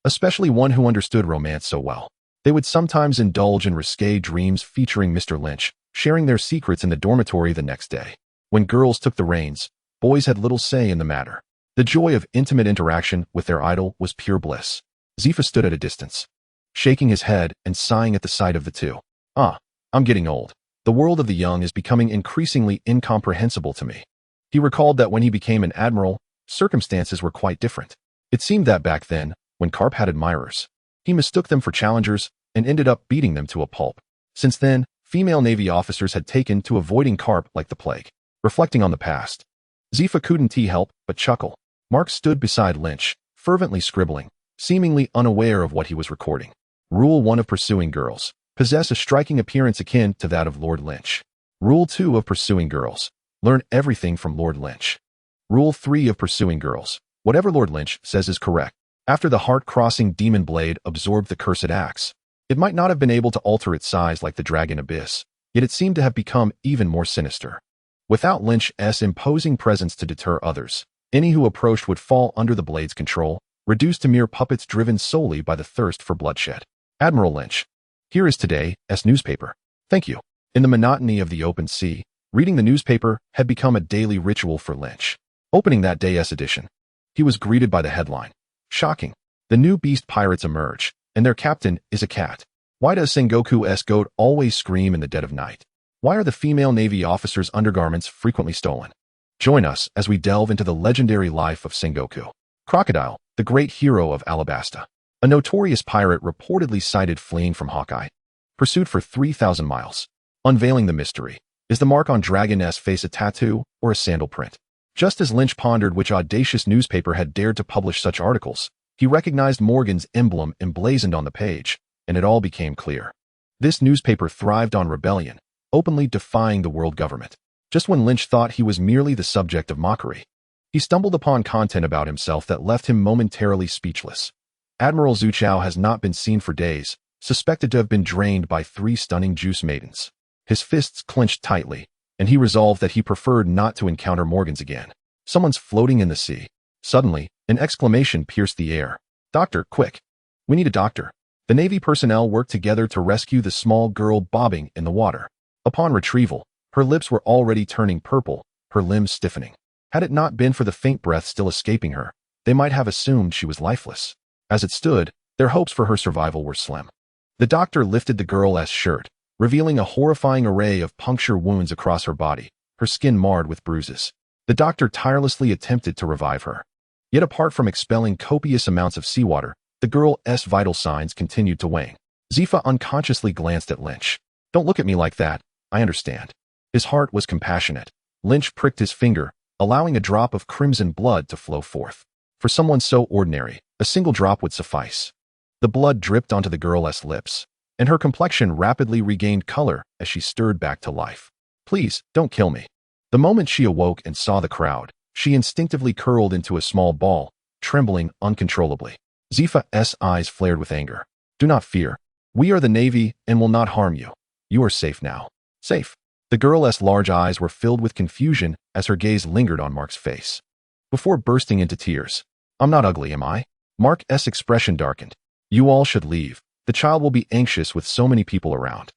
especially one who understood romance so well. They would sometimes indulge in risque dreams featuring Mr. Lynch, sharing their secrets in the dormitory the next day. When girls took the reins, boys had little say in the matter. The joy of intimate interaction with their idol was pure bliss. Zifa stood at a distance, shaking his head and sighing at the sight of the two. I'm getting old. The world of the young is becoming increasingly incomprehensible to me. He recalled that when he became an admiral, circumstances were quite different. It seemed that back then, when Carp had admirers, he mistook them for challengers and ended up beating them to a pulp. Since then, female Navy officers had taken to avoiding Carp like the plague. Reflecting on the past, Zifa couldn't help but chuckle. Mark stood beside Lynch, fervently scribbling, seemingly unaware of what he was recording. Rule 1 of pursuing girls. Possess a striking appearance akin to that of Lord Lynch. Rule 2 of pursuing girls. Learn everything from Lord Lynch. Rule 3 of pursuing girls. Whatever Lord Lynch says is correct. After the heart-crossing demon blade absorbed the cursed axe, it might not have been able to alter its size like the dragon abyss, yet it seemed to have become even more sinister. Without Lynch's imposing presence to deter others, any who approached would fall under the blade's control, reduced to mere puppets driven solely by the thirst for bloodshed. Admiral Lynch. Here is today's newspaper. Thank you. In the monotony of the open sea, reading the newspaper had become a daily ritual for Lynch. Opening that day's edition, he was greeted by the headline. Shocking. The new beast pirates emerge, and their captain is a cat. Why does Sengoku's goat always scream in the dead of night? Why are the female Navy officers' undergarments frequently stolen? Join us as we delve into the legendary life of Sengoku. Crocodile, the great hero of Alabasta. A notorious pirate reportedly sighted fleeing from Haki. Pursued for 3,000 miles. Unveiling the mystery. Is the mark on Dragon's face a tattoo or a sandal print? Just as Lynch pondered which audacious newspaper had dared to publish such articles, he recognized Morgan's emblem emblazoned on the page, and it all became clear. This newspaper thrived on rebellion, openly defying the world government. Just when Lynch thought he was merely the subject of mockery, he stumbled upon content about himself that left him momentarily speechless. Admiral Zuchao has not been seen for days, suspected to have been drained by 3 stunning juice maidens. His fists clenched tightly, and he resolved that he preferred not to encounter Morgans again. Someone's floating in the sea. Suddenly, an exclamation pierced the air. Doctor, quick! We need a doctor. The Navy personnel worked together to rescue the small girl bobbing in the water. Upon retrieval, her lips were already turning purple, her limbs stiffening. Had it not been for the faint breath still escaping her, they might have assumed she was lifeless. As it stood, their hopes for her survival were slim. The doctor lifted the girl's shirt, revealing a horrifying array of puncture wounds across her body, her skin marred with bruises. The doctor tirelessly attempted to revive her. Yet apart from expelling copious amounts of seawater, the girl's vital signs continued to wane. Zifa unconsciously glanced at Lynch. Don't look at me like that, I understand. His heart was compassionate. Lynch pricked his finger, allowing a drop of crimson blood to flow forth. For someone so ordinary, a single drop would suffice. The blood dripped onto the girl's lips, and her complexion rapidly regained color as she stirred back to life. Please, don't kill me. The moment she awoke and saw the crowd, she instinctively curled into a small ball, trembling uncontrollably. Zifa's eyes flared with anger. Do not fear. We are the Navy and will not harm you. You are safe now. Safe. The girl's large eyes were filled with confusion as her gaze lingered on Mark's face. Before bursting into tears, I'm not ugly, am I? Mark's expression darkened. You all should leave. The child will be anxious with so many people around.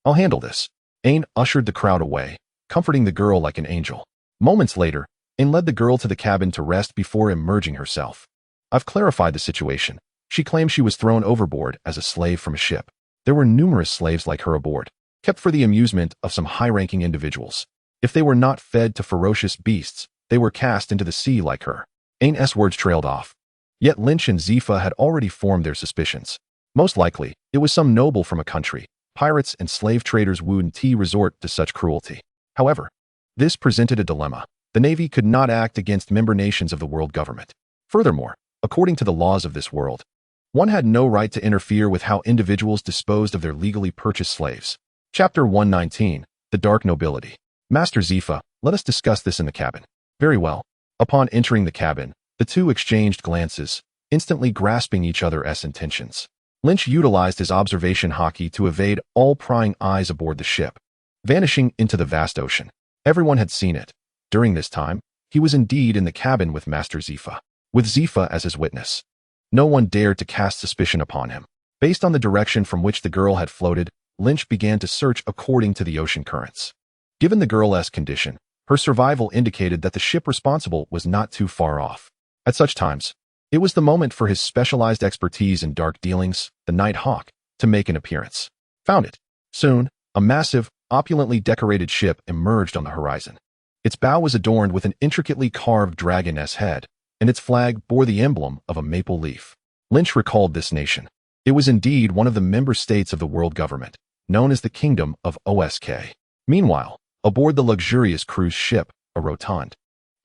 I'll handle this. Ain ushered the crowd away, comforting the girl like an angel. Moments later, Ain led the girl to the cabin to rest before emerging herself. I've clarified the situation. She claimed she was thrown overboard as a slave from a ship. There were numerous slaves like her aboard, kept for the amusement of some high-ranking individuals. If they were not fed to ferocious beasts, they were cast into the sea like her. Ain's words trailed off. Yet Lynch and Zifa had already formed their suspicions. Most likely, it was some noble from a country. Pirates and slave traders wouldn't resort to such cruelty. However, this presented a dilemma. The Navy could not act against member nations of the world government. Furthermore, according to the laws of this world, one had no right to interfere with how individuals disposed of their legally purchased slaves. Chapter 119, The Dark Nobility. Master Zifa, let us discuss this in the cabin. Very well. Upon entering the cabin, the two exchanged glances, instantly grasping each other's intentions. Lynch utilized his observation haki to evade all prying eyes aboard the ship, vanishing into the vast ocean. Everyone had seen it. During this time, he was indeed in the cabin with Master Zifa, with Zifa as his witness. No one dared to cast suspicion upon him. Based on the direction from which the girl had floated, Lynch began to search according to the ocean currents. Given the girl's condition, her survival indicated that the ship responsible was not too far off. At such times, it was the moment for his specialized expertise in dark dealings, the Night Hawk, to make an appearance. Found it. Soon, a massive, opulently decorated ship emerged on the horizon. Its bow was adorned with an intricately carved dragon's head, and its flag bore the emblem of a maple leaf. Lynch recalled this nation. It was indeed one of the member states of the world government, known as the Kingdom of Osk. Meanwhile, aboard the luxurious cruise ship, a rotund,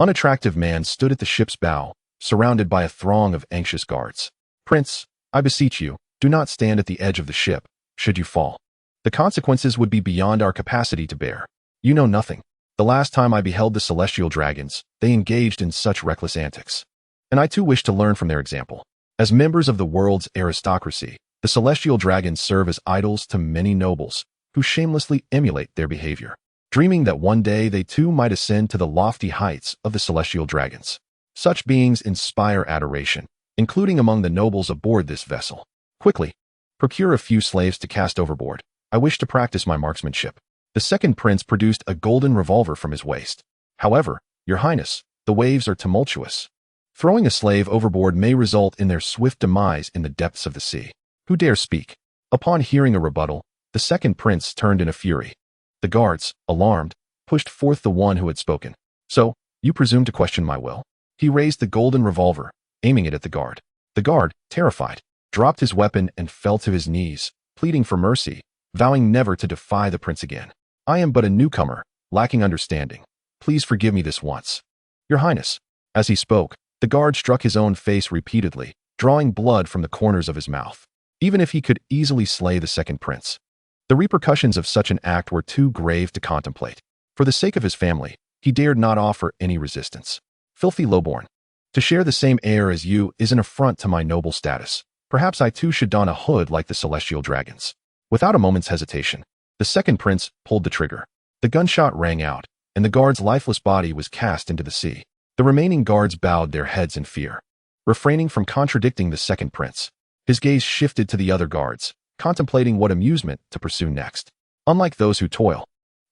unattractive man stood at the ship's bow, surrounded by a throng of anxious guards. Prince, I beseech you, do not stand at the edge of the ship. Should you fall, the consequences would be beyond our capacity to bear. You know nothing. The last time I beheld the celestial dragons, they engaged in such reckless antics. And I too wish to learn from their example. As members of the world's aristocracy, the celestial dragons serve as idols to many nobles, who shamelessly emulate their behavior, dreaming that one day they too might ascend to the lofty heights of the celestial dragons. Such beings inspire adoration, including among the nobles aboard this vessel. Quickly, procure a few slaves to cast overboard. I wish to practice my marksmanship. The second prince produced a golden revolver from his waist. However, Your Highness, the waves are tumultuous. Throwing a slave overboard may result in their swift demise in the depths of the sea. Who dare speak? Upon hearing a rebuttal, the second prince turned in a fury. The guards, alarmed, pushed forth the one who had spoken. So, you presume to question my will? He raised the golden revolver, aiming it at the guard. The guard, terrified, dropped his weapon and fell to his knees, pleading for mercy, vowing never to defy the prince again. I am but a newcomer, lacking understanding. Please forgive me this once. Your Highness. As he spoke, the guard struck his own face repeatedly, drawing blood from the corners of his mouth. Even if he could easily slay the second prince, the repercussions of such an act were too grave to contemplate. For the sake of his family, he dared not offer any resistance. Filthy lowborn. To share the same air as you is an affront to my noble status. Perhaps I too should don a hood like the celestial dragons. Without a moment's hesitation, the second prince pulled the trigger. The gunshot rang out, and the guard's lifeless body was cast into the sea. The remaining guards bowed their heads in fear. Refraining from contradicting the second prince, his gaze shifted to the other guards, contemplating what amusement to pursue next. Unlike those who toil,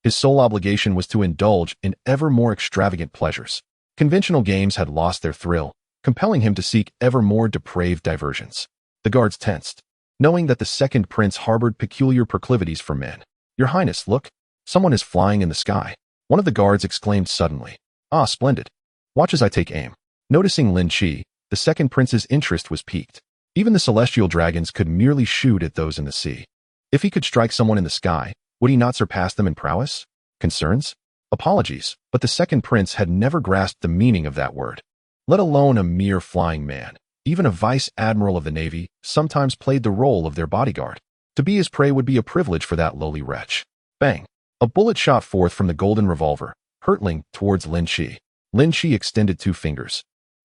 his sole obligation was to indulge in ever more extravagant pleasures. Conventional games had lost their thrill, compelling him to seek ever more depraved diversions. The guards tensed, knowing that the second prince harbored peculiar proclivities for men. Your Highness, look! Someone is flying in the sky. One of the guards exclaimed suddenly. Ah, splendid. Watch as I take aim. Noticing Lynch, the second prince's interest was piqued. Even the celestial dragons could merely shoot at those in the sea. If he could strike someone in the sky, would he not surpass them in prowess? Concerns? Apologies, but the second prince had never grasped the meaning of that word. Let alone a mere flying man. Even a vice-admiral of the navy sometimes played the role of their bodyguard. To be his prey would be a privilege for that lowly wretch. Bang! A bullet shot forth from the golden revolver, hurtling towards Lynch. Lynch extended 2 fingers,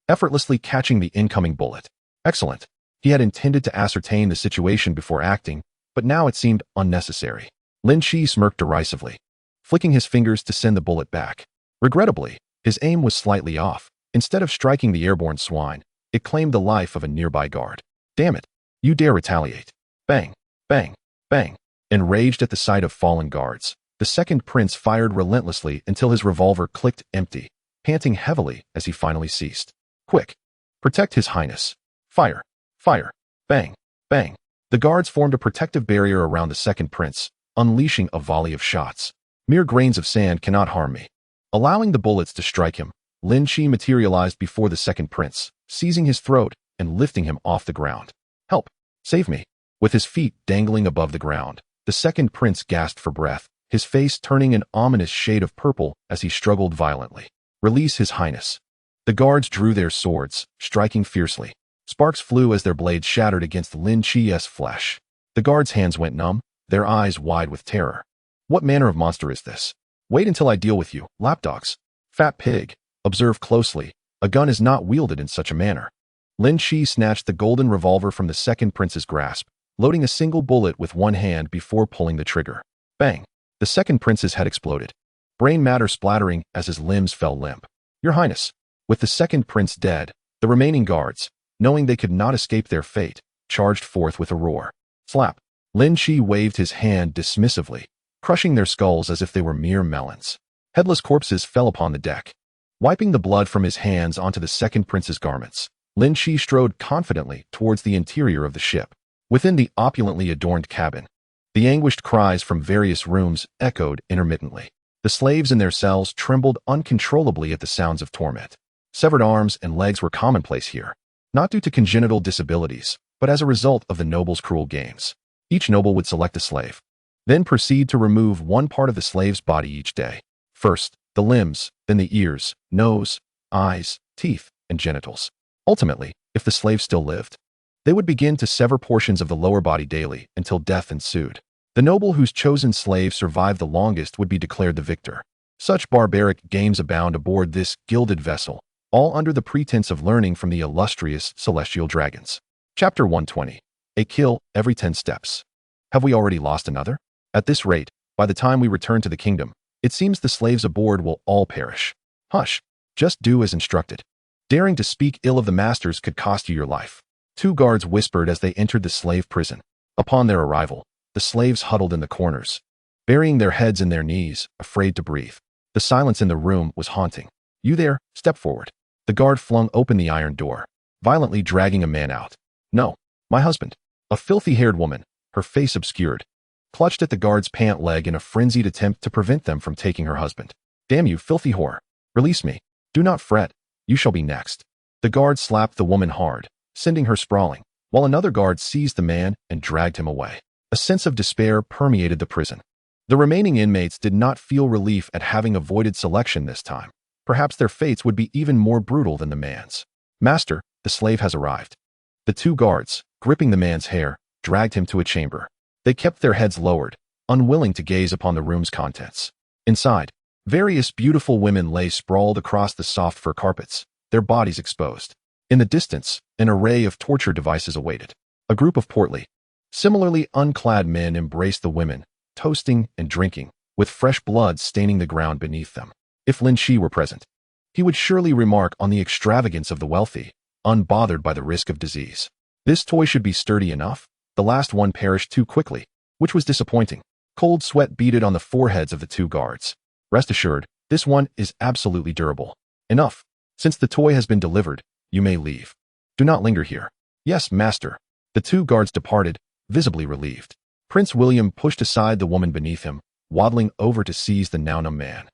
effortlessly catching the incoming bullet. Excellent. He had intended to ascertain the situation before acting, but now it seemed unnecessary. Lynch smirked derisively, flicking his fingers to send the bullet back. Regrettably, his aim was slightly off. Instead of striking the airborne swine, it claimed the life of a nearby guard. Damn it! You dare retaliate. Bang! Bang! Bang! Enraged at the sight of fallen guards, the second prince fired relentlessly until his revolver clicked empty, panting heavily as he finally ceased. Quick! Protect His Highness! Fire! Fire! Bang! Bang! The guards formed a protective barrier around the second prince, unleashing a volley of shots. Mere grains of sand cannot harm me. Allowing the bullets to strike him, Lynch materialized before the second prince, seizing his throat and lifting him off the ground. Help! Save me! With his feet dangling above the ground, the second prince gasped for breath, his face turning an ominous shade of purple as he struggled violently. Release His Highness. The guards drew their swords, striking fiercely. Sparks flew as their blades shattered against Lynch's flesh. The guards' hands went numb, their eyes wide with terror. What manner of monster is this? Wait until I deal with you, lapdogs. Fat pig. Observe closely. A gun is not wielded in such a manner. Lynch snatched the golden revolver from the second prince's grasp, loading a single bullet with one hand before pulling the trigger. Bang! The second prince's head exploded, brain matter splattering as his limbs fell limp. Your Highness. With the second prince dead, the remaining guards, knowing they could not escape their fate, charged forth with a roar. Slap! Lynch waved his hand dismissively, crushing their skulls as if they were mere melons. Headless corpses fell upon the deck. Wiping the blood from his hands onto the second prince's garments, Lynch strode confidently towards the interior of the ship. Within the opulently adorned cabin, the anguished cries from various rooms echoed intermittently. The slaves in their cells trembled uncontrollably at the sounds of torment. Severed arms and legs were commonplace here, not due to congenital disabilities, but as a result of the noble's cruel games. Each noble would select a slave, then proceed to remove one part of the slave's body each day. First, the limbs, then the ears, nose, eyes, teeth, and genitals. Ultimately, if the slave still lived, they would begin to sever portions of the lower body daily until death ensued. The noble whose chosen slave survived the longest would be declared the victor. Such barbaric games abound aboard this gilded vessel, all under the pretense of learning from the illustrious celestial dragons. Chapter 120. A kill every 10 steps. Have we already lost another? At this rate, by the time we return to the kingdom, it seems the slaves aboard will all perish. Hush. Just do as instructed. Daring to speak ill of the masters could cost you your life. 2 guards whispered as they entered the slave prison. Upon their arrival, the slaves huddled in the corners, burying their heads in their knees, afraid to breathe. The silence in the room was haunting. You there, step forward. The guard flung open the iron door, violently dragging a man out. No, my husband. A filthy-haired woman, her face obscured, clutched at the guard's pant leg in a frenzied attempt to prevent them from taking her husband. Damn you, filthy whore. Release me. Do not fret. You shall be next. The guard slapped the woman hard, sending her sprawling, while another guard seized the man and dragged him away. A sense of despair permeated the prison. The remaining inmates did not feel relief at having avoided selection this time. Perhaps their fates would be even more brutal than the man's. Master, the slave has arrived. The 2 guards, gripping the man's hair, dragged him to a chamber. They kept their heads lowered, unwilling to gaze upon the room's contents. Inside, various beautiful women lay sprawled across the soft fur carpets, their bodies exposed. In the distance, an array of torture devices awaited. A group of portly, similarly unclad men embraced the women, toasting and drinking, with fresh blood staining the ground beneath them. If Lynch were present, he would surely remark on the extravagance of the wealthy, unbothered by the risk of disease. This toy should be sturdy enough. The last one perished too quickly, which was disappointing. Cold sweat beaded on the foreheads of the 2 guards. Rest assured, this one is absolutely durable. Enough. Since the toy has been delivered, you may leave. Do not linger here. Yes, master. The 2 guards departed, visibly relieved. Prince William pushed aside the woman beneath him, waddling over to seize the now-numb man.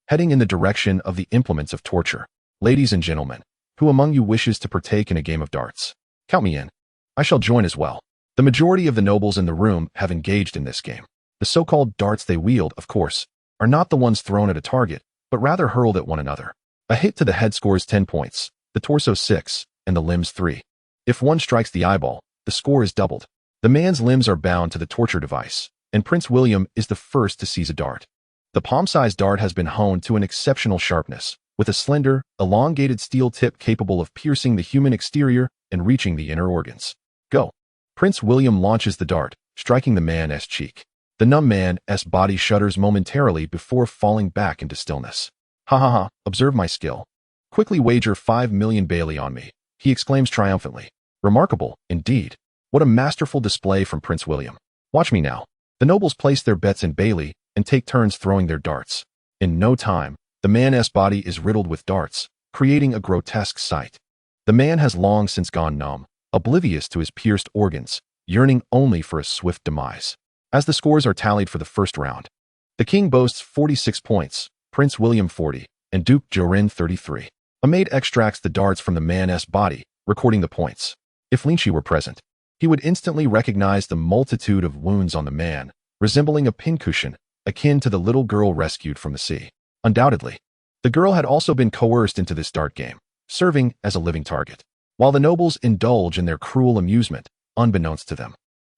Heading in the direction of the implements of torture. Ladies and gentlemen, who among you wishes to partake in a game of darts? Count me in. I shall join as well. The majority of the nobles in the room have engaged in this game. The so-called darts they wield, of course, are not the ones thrown at a target, but rather hurled at one another. A hit to the head scores 10 points, the torso 6, and the limbs 3. If one strikes the eyeball, the score is doubled. The man's limbs are bound to the torture device, and Prince William is the first to seize a dart. The palm-sized dart has been honed to an exceptional sharpness, with a slender, elongated steel tip capable of piercing the human exterior and reaching the inner organs. Go. Prince William launches the dart, striking the man's cheek. The numb man's body shudders momentarily before falling back into stillness. Ha ha ha, observe my skill. Quickly wager 5 million Bailey on me, he exclaims triumphantly. Remarkable, indeed. What a masterful display from Prince William. Watch me now. The nobles place their bets in Bailey and take turns throwing their darts. In no time, the man's body is riddled with darts, creating a grotesque sight. The man has long since gone numb, oblivious to his pierced organs, yearning only for a swift demise. As the scores are tallied for the first round, the king boasts 46 points, Prince William 40, and Duke Jorin 33. A maid extracts the darts from the man's body, recording the points. If Lynch were present, he would instantly recognize the multitude of wounds on the man, resembling a pincushion, akin to the little girl rescued from the sea. Undoubtedly, the girl had also been coerced into this dart game, serving as a living target. While the nobles indulge in their cruel amusement, unbeknownst to them,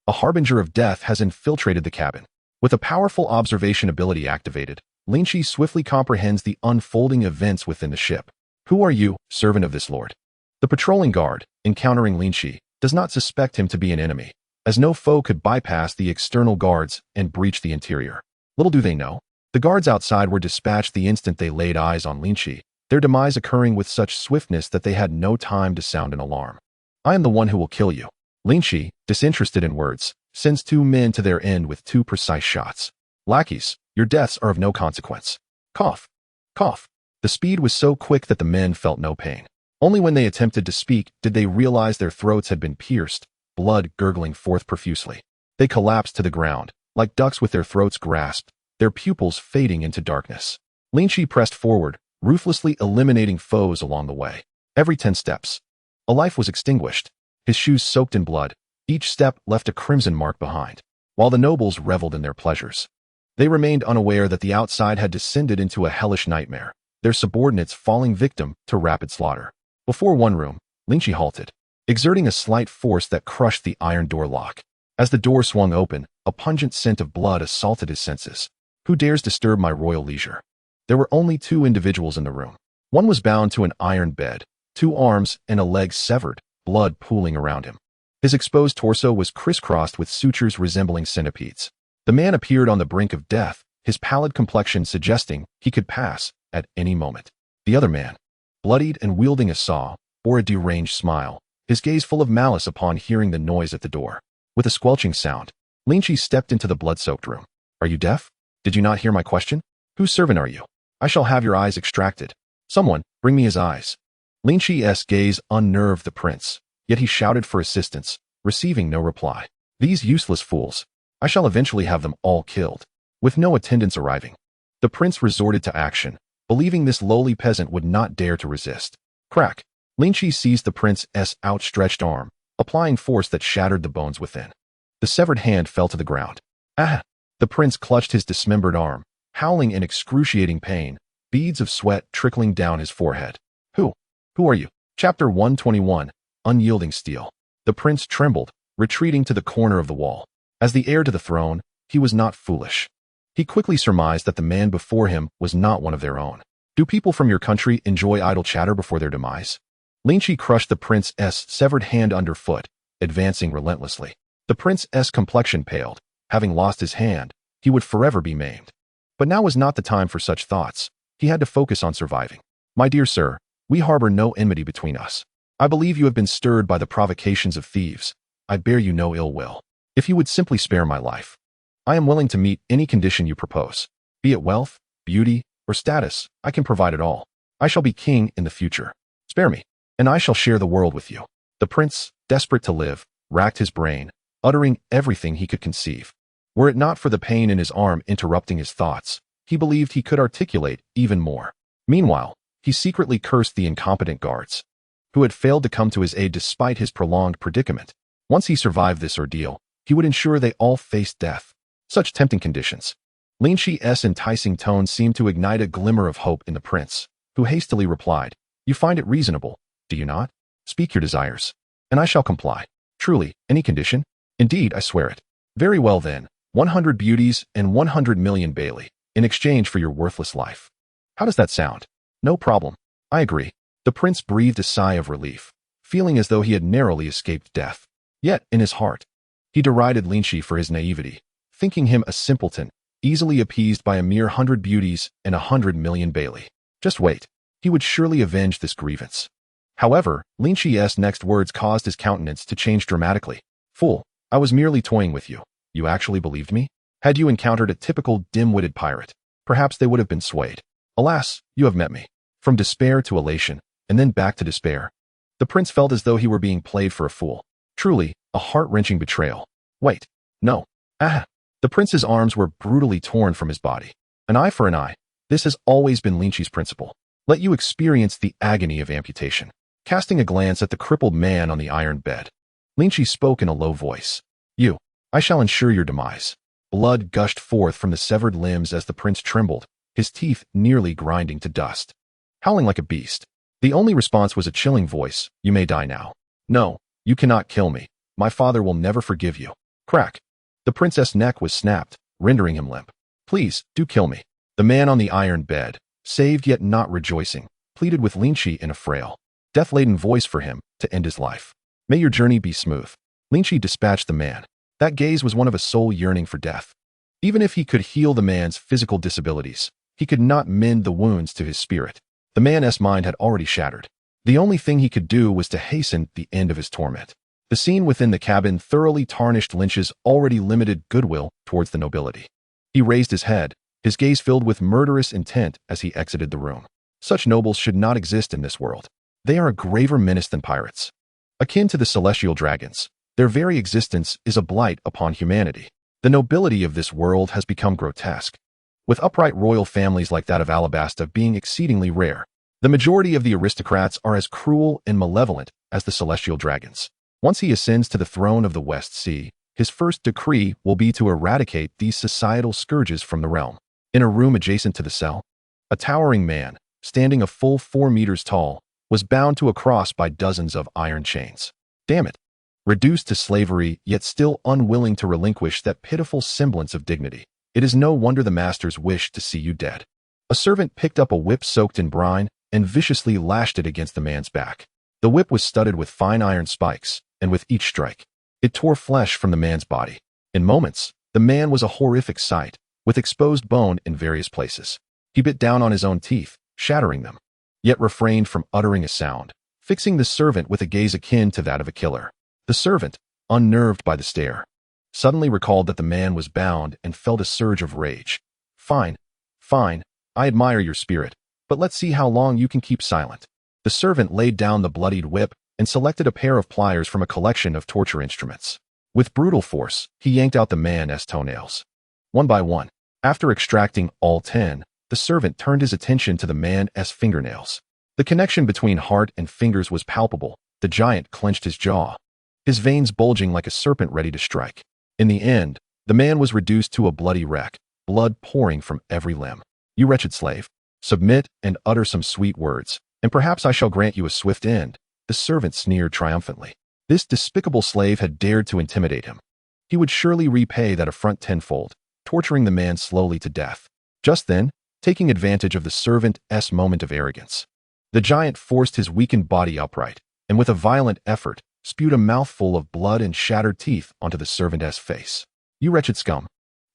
a harbinger of death has infiltrated the cabin. With a powerful observation ability activated, Lynch swiftly comprehends the unfolding events within the ship. Who are you, servant of this lord? The patrolling guard, encountering Lynch, does not suspect him to be an enemy, as no foe could bypass the external guards and breach the interior. Little do they know, the guards outside were dispatched the instant they laid eyes on Lynch, their demise occurring with such swiftness that they had no time to sound an alarm. I am the one who will kill you. Lynch, disinterested in words, sends 2 men to their end with 2 precise shots. Lackeys, your deaths are of no consequence. Cough. Cough. The speed was so quick that the men felt no pain. Only when they attempted to speak did they realize their throats had been pierced, blood gurgling forth profusely. They collapsed to the ground, like ducks with their throats grasped, their pupils fading into darkness. Lynch pressed forward, ruthlessly eliminating foes along the way. Every 10 steps, a life was extinguished, his shoes soaked in blood. Each step left a crimson mark behind. While the nobles reveled in their pleasures, they remained unaware that the outside had descended into a hellish nightmare, their subordinates falling victim to rapid slaughter. Before one room, Lynch halted, exerting a slight force that crushed the iron door lock. As the door swung open, a pungent scent of blood assaulted his senses. Who dares disturb my royal leisure? There were only 2 individuals in the room. One was bound to an iron bed, 2 arms and a leg severed, blood pooling around him. His exposed torso was crisscrossed with sutures resembling centipedes. The man appeared on the brink of death, his pallid complexion suggesting he could pass at any moment. The other man, bloodied and wielding a saw, bore a deranged smile, his gaze full of malice upon hearing the noise at the door. With a squelching sound, Lynch stepped into the blood-soaked room. Are you deaf? Did you not hear my question? Whose servant are you? I shall have your eyes extracted. Someone, bring me his eyes. Lynch's gaze unnerved the prince, yet he shouted for assistance, receiving no reply. These useless fools. I shall eventually have them all killed. With no attendants arriving, the prince resorted to action, believing this lowly peasant would not dare to resist. Crack! Lynch seized the prince's outstretched arm, applying force that shattered the bones within. The severed hand fell to the ground. Ah! The prince clutched his dismembered arm, howling in excruciating pain, beads of sweat trickling down his forehead. Who are you? Chapter 121, Unyielding Steel. The prince trembled, retreating to the corner of the wall. As the heir to the throne, he was not foolish. He quickly surmised that the man before him was not one of their own. Do people from your country enjoy idle chatter before their demise? Lynch crushed the prince's severed hand underfoot, advancing relentlessly. The prince's complexion paled. Having lost his hand, he would forever be maimed. But now was not the time for such thoughts. He had to focus on surviving. My dear sir, we harbor no enmity between us. I believe you have been stirred by the provocations of thieves. I bear you no ill will. If you would simply spare my life, I am willing to meet any condition you propose. Be it wealth, beauty, or status, I can provide it all. I shall be king in the future. Spare me, and I shall share the world with you. The prince, desperate to live, racked his brain, uttering everything he could conceive. Were it not for the pain in his arm interrupting his thoughts, he believed he could articulate even more. Meanwhile, he secretly cursed the incompetent guards, who had failed to come to his aid despite his prolonged predicament. Once he survived this ordeal, he would ensure they all faced death. Such tempting conditions. Lynch's enticing tone seemed to ignite a glimmer of hope in the prince, who hastily replied, You find it reasonable, do you not? Speak your desires, and I shall comply. Truly, any condition? Indeed, I swear it. Very well then, 100 beauties and 100 million Bailey, in exchange for your worthless life. How does that sound? No problem. I agree. The prince breathed a sigh of relief, feeling as though he had narrowly escaped death. Yet, in his heart, he derided Lynch for his naivety, thinking him a simpleton, easily appeased by a mere 100 beauties and 100 million Bailey. Just wait. He would surely avenge this grievance. However, Lynch's next words caused his countenance to change dramatically. Fool, I was merely toying with you. You actually believed me? Had you encountered a typical dim-witted pirate, perhaps they would have been swayed. Alas, you have met me. From despair to elation, and then back to despair. The prince felt as though he were being played for a fool. Truly, a heart-wrenching betrayal. Wait. No. Ah! The prince's arms were brutally torn from his body. An eye for an eye. This has always been Lynch's principle. Let you experience the agony of amputation. Casting a glance at the crippled man on the iron bed, Lynch spoke in a low voice. I shall ensure your demise. Blood gushed forth from the severed limbs as the prince trembled, his teeth nearly grinding to dust. Howling like a beast, the only response was a chilling voice, You may die now. No, you cannot kill me. My father will never forgive you. Crack. The prince's neck was snapped, rendering him limp. Please, do kill me. The man on the iron bed, saved yet not rejoicing, pleaded with Lynch in a frail, death-laden voice for him to end his life. May your journey be smooth. Lynch dispatched the man. That gaze was one of a soul yearning for death. Even if he could heal the man's physical disabilities, he could not mend the wounds to his spirit. The man's mind had already shattered. The only thing he could do was to hasten the end of his torment. The scene within the cabin thoroughly tarnished Lynch's already limited goodwill towards the nobility. He raised his head, his gaze filled with murderous intent as he exited the room. Such nobles should not exist in this world. They are a graver menace than pirates. Akin to the celestial dragons, their very existence is a blight upon humanity. The nobility of this world has become grotesque, with upright royal families like that of Alabasta being exceedingly rare. The majority of the aristocrats are as cruel and malevolent as the celestial dragons. Once he ascends to the throne of the West Sea, his first decree will be to eradicate these societal scourges from the realm. In a room adjacent to the cell, a towering man, standing a full 4 meters tall, was bound to a cross by dozens of iron chains. Damn it! Reduced to slavery, yet still unwilling to relinquish that pitiful semblance of dignity, it is no wonder the masters wished to see you dead. A servant picked up a whip soaked in brine and viciously lashed it against the man's back. The whip was studded with fine iron spikes, and with each strike, it tore flesh from the man's body. In moments, the man was a horrific sight, with exposed bone in various places. He bit down on his own teeth, shattering them, yet refrained from uttering a sound, fixing the servant with a gaze akin to that of a killer. The servant, unnerved by the stare, suddenly recalled that the man was bound and felt a surge of rage. Fine, fine, I admire your spirit, but let's see how long you can keep silent. The servant laid down the bloodied whip and selected a pair of pliers from a collection of torture instruments. With brutal force, he yanked out the man's toenails. One by one, after extracting all 10, the servant turned his attention to the man's fingernails. The connection between heart and fingers was palpable. The giant clenched his jaw, his veins bulging like a serpent ready to strike. In the end, the man was reduced to a bloody wreck, blood pouring from every limb. You wretched slave, submit and utter some sweet words, and perhaps I shall grant you a swift end. The servant sneered triumphantly. This despicable slave had dared to intimidate him. He would surely repay that affront tenfold, torturing the man slowly to death. Just then, taking advantage of the servant's moment of arrogance, the giant forced his weakened body upright, and with a violent effort, spewed a mouthful of blood and shattered teeth onto the servant's face. You wretched scum.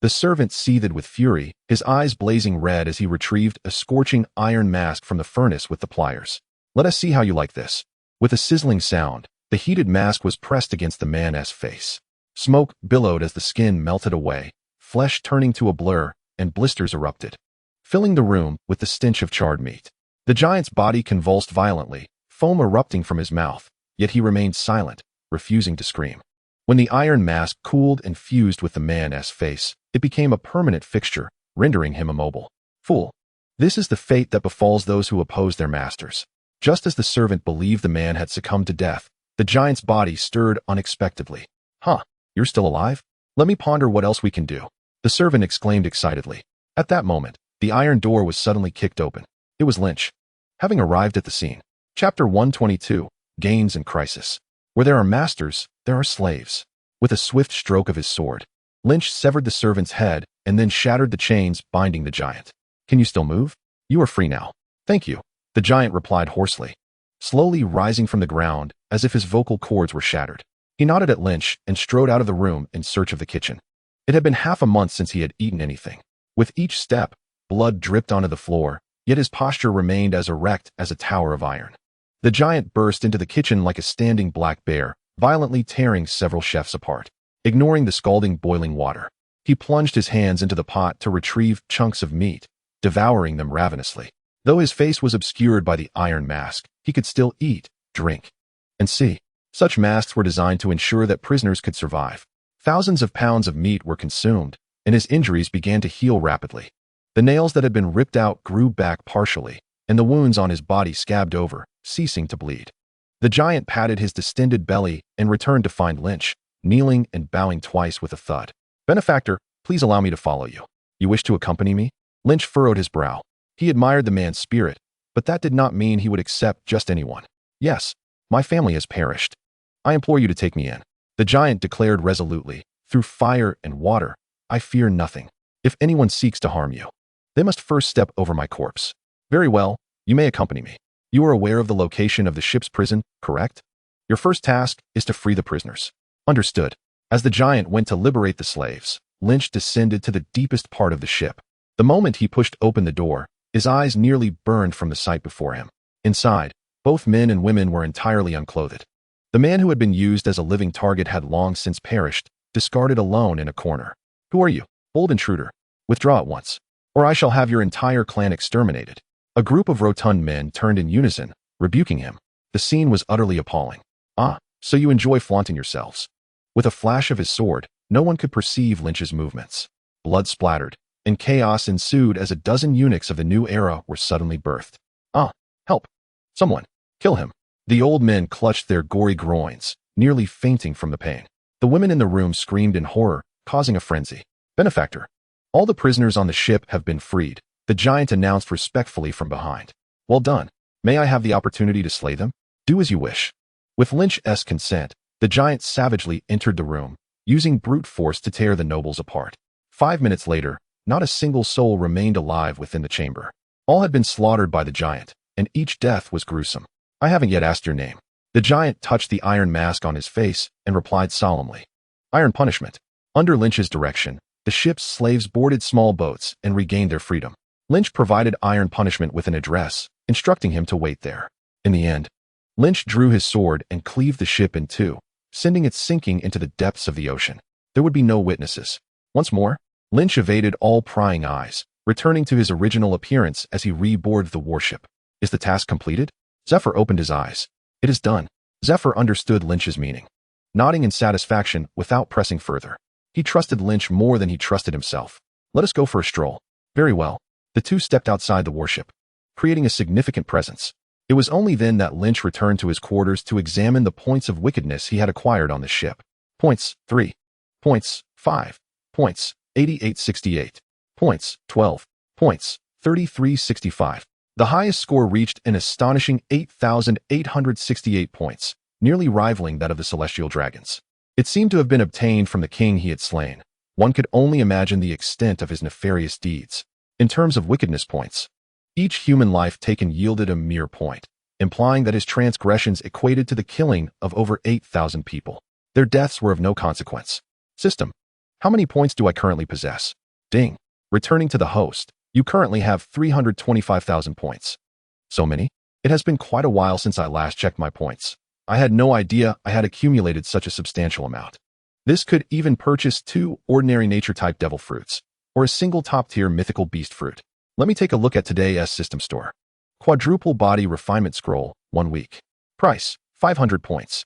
The servant seethed with fury, his eyes blazing red as he retrieved a scorching iron mask from the furnace with the pliers. Let us see how you like this. With a sizzling sound, the heated mask was pressed against the man's face. Smoke billowed as the skin melted away, flesh turning to a blur, and blisters erupted, filling the room with the stench of charred meat. The giant's body convulsed violently, foam erupting from his mouth, yet he remained silent, refusing to scream. When the iron mask cooled and fused with the man's face, it became a permanent fixture, rendering him immobile. Fool! This is the fate that befalls those who oppose their masters. Just as the servant believed the man had succumbed to death, the giant's body stirred unexpectedly. Huh, you're still alive? Let me ponder what else we can do. The servant exclaimed excitedly. At that moment, the iron door was suddenly kicked open. It was Lynch. Having arrived at the scene. Chapter 122, Gains and Crisis. Where there are masters, there are slaves. With a swift stroke of his sword, Lynch severed the servant's head and then shattered the chains binding the giant. Can you still move? You are free now. Thank you, the giant replied hoarsely, slowly rising from the ground as if his vocal cords were shattered. He nodded at Lynch and strode out of the room in search of the kitchen. It had been half a month since he had eaten anything. With each step, blood dripped onto the floor, yet his posture remained as erect as a tower of iron. The giant burst into the kitchen like a standing black bear, violently tearing several chefs apart. Ignoring the scalding boiling water, he plunged his hands into the pot to retrieve chunks of meat, devouring them ravenously. Though his face was obscured by the iron mask, he could still eat, drink, and see. Such masks were designed to ensure that prisoners could survive. Thousands of pounds of meat were consumed, and his injuries began to heal rapidly. The nails that had been ripped out grew back partially, and the wounds on his body scabbed over, ceasing to bleed. The giant patted his distended belly and returned to find Lynch, kneeling and bowing twice with a thud. Benefactor, please allow me to follow you. You wish to accompany me? Lynch furrowed his brow. He admired the man's spirit, but that did not mean he would accept just anyone. Yes, my family has perished. I implore you to take me in. The giant declared resolutely. Through fire and water, I fear nothing. If anyone seeks to harm you, They must first step over my corpse. Very well, you may accompany me. You are aware of the location of the ship's prison, correct? Your first task is to free the prisoners. Understood. As the giant went to liberate the slaves, Lynch descended to the deepest part of the ship. The moment he pushed open the door, his eyes nearly burned from the sight before him. Inside, both men and women were entirely unclothed. The man who had been used as a living target had long since perished, discarded alone in a corner. Who are you, bold intruder? Withdraw at once, or I shall have your entire clan exterminated. A group of rotund men turned in unison, rebuking him. The scene was utterly appalling. Ah, so you enjoy flaunting yourselves. With a flash of his sword, no one could perceive Lynch's movements. Blood splattered, and chaos ensued as a dozen eunuchs of the new era were suddenly birthed. Ah, help! Someone, kill him! The old men clutched their gory groins, nearly fainting from the pain. The women in the room screamed in horror, causing a frenzy. Benefactor, all the prisoners on the ship have been freed, the giant announced respectfully from behind. Well done. May I have the opportunity to slay them? Do as you wish. With Lynch's consent, the giant savagely entered the room, using brute force to tear the nobles apart. 5 minutes later, not a single soul remained alive within the chamber. All had been slaughtered by the giant, and each death was gruesome. I haven't yet asked your name. The giant touched the iron mask on his face and replied solemnly. Iron punishment. Under Lynch's direction, the ship's slaves boarded small boats and regained their freedom. Lynch provided iron punishment with an address, instructing him to wait there. In the end, Lynch drew his sword and cleaved the ship in two, sending it sinking into the depths of the ocean. There would be no witnesses. Once more, Lynch evaded all prying eyes, returning to his original appearance as he reboarded the warship. Is the task completed? Zephyr opened his eyes. It is done. Zephyr understood Lynch's meaning. Nodding in satisfaction without pressing further. He trusted Lynch more than he trusted himself. Let us go for a stroll. Very well. The two stepped outside the warship, creating a significant presence. It was only then that Lynch returned to his quarters to examine the points of wickedness he had acquired on the ship. Points 3. Points 5. Points 8868. Points 12. Points 3365. The highest score reached an astonishing 8,868 points, nearly rivaling that of the celestial dragons. It seemed to have been obtained from the king he had slain. One could only imagine the extent of his nefarious deeds. In terms of wickedness points, each human life taken yielded a mere point, implying that his transgressions equated to the killing of over 8,000 people. Their deaths were of no consequence. System. How many points do I currently possess? Ding. Returning to the host, you currently have 325,000 points. So many? It has been quite a while since I last checked my points. I had no idea I had accumulated such a substantial amount. This could even purchase 2 ordinary nature-type devil fruits, or a single top-tier mythical beast fruit. Let me take a look at today's system store. Quadruple body refinement scroll, 1 week. Price, 500 points.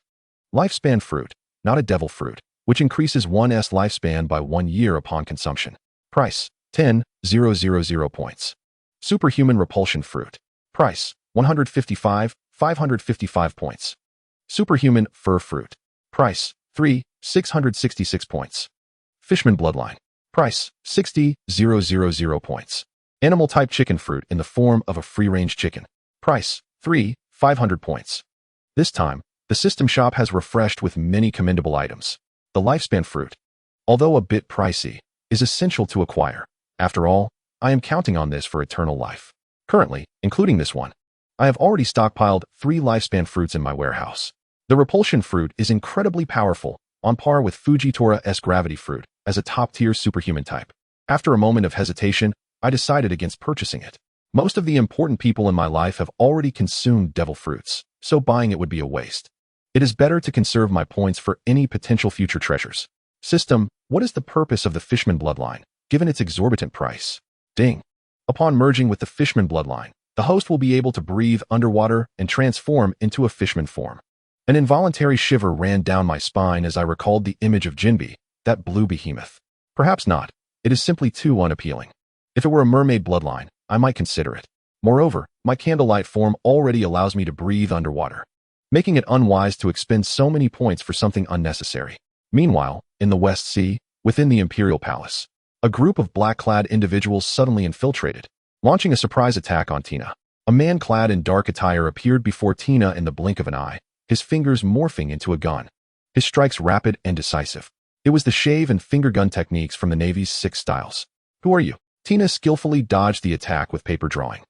Lifespan fruit, not a devil fruit, which increases one's lifespan by 1 year upon consumption. Price, 10,000 points. Superhuman repulsion fruit. Price, 155,555 points. Superhuman fur fruit. Price, 3,666 points. Fishman bloodline. Price, 60,000 points. Animal type chicken fruit in the form of a free-range chicken. Price, 3,500 points. This time, the system shop has refreshed with many commendable items. The lifespan fruit, although a bit pricey, is essential to acquire. After all, I am counting on this for eternal life. Currently, including this one, I have already stockpiled 3 lifespan fruits in my warehouse. The repulsion fruit is incredibly powerful, on par with Fujitora-S gravity fruit as a top-tier superhuman type. After a moment of hesitation, I decided against purchasing it. Most of the important people in my life have already consumed devil fruits, so buying it would be a waste. It is better to conserve my points for any potential future treasures. System, what is the purpose of the Fishman bloodline, given its exorbitant price? Ding. Upon merging with the Fishman bloodline, the host will be able to breathe underwater and transform into a fishman form. An involuntary shiver ran down my spine as I recalled the image of Jinbe, that blue behemoth. Perhaps not. It is simply too unappealing. If it were a mermaid bloodline, I might consider it. Moreover, my candlelight form already allows me to breathe underwater, making it unwise to expend so many points for something unnecessary. Meanwhile, in the West Sea, within the Imperial Palace, a group of black-clad individuals suddenly infiltrated, launching a surprise attack on Tina. A man clad in dark attire appeared before Tina in the blink of an eye, his fingers morphing into a gun. His strikes rapid and decisive. It was the shave and finger gun techniques from the Navy's 6 styles. Who are you? Tina skillfully dodged the attack with paper drawing,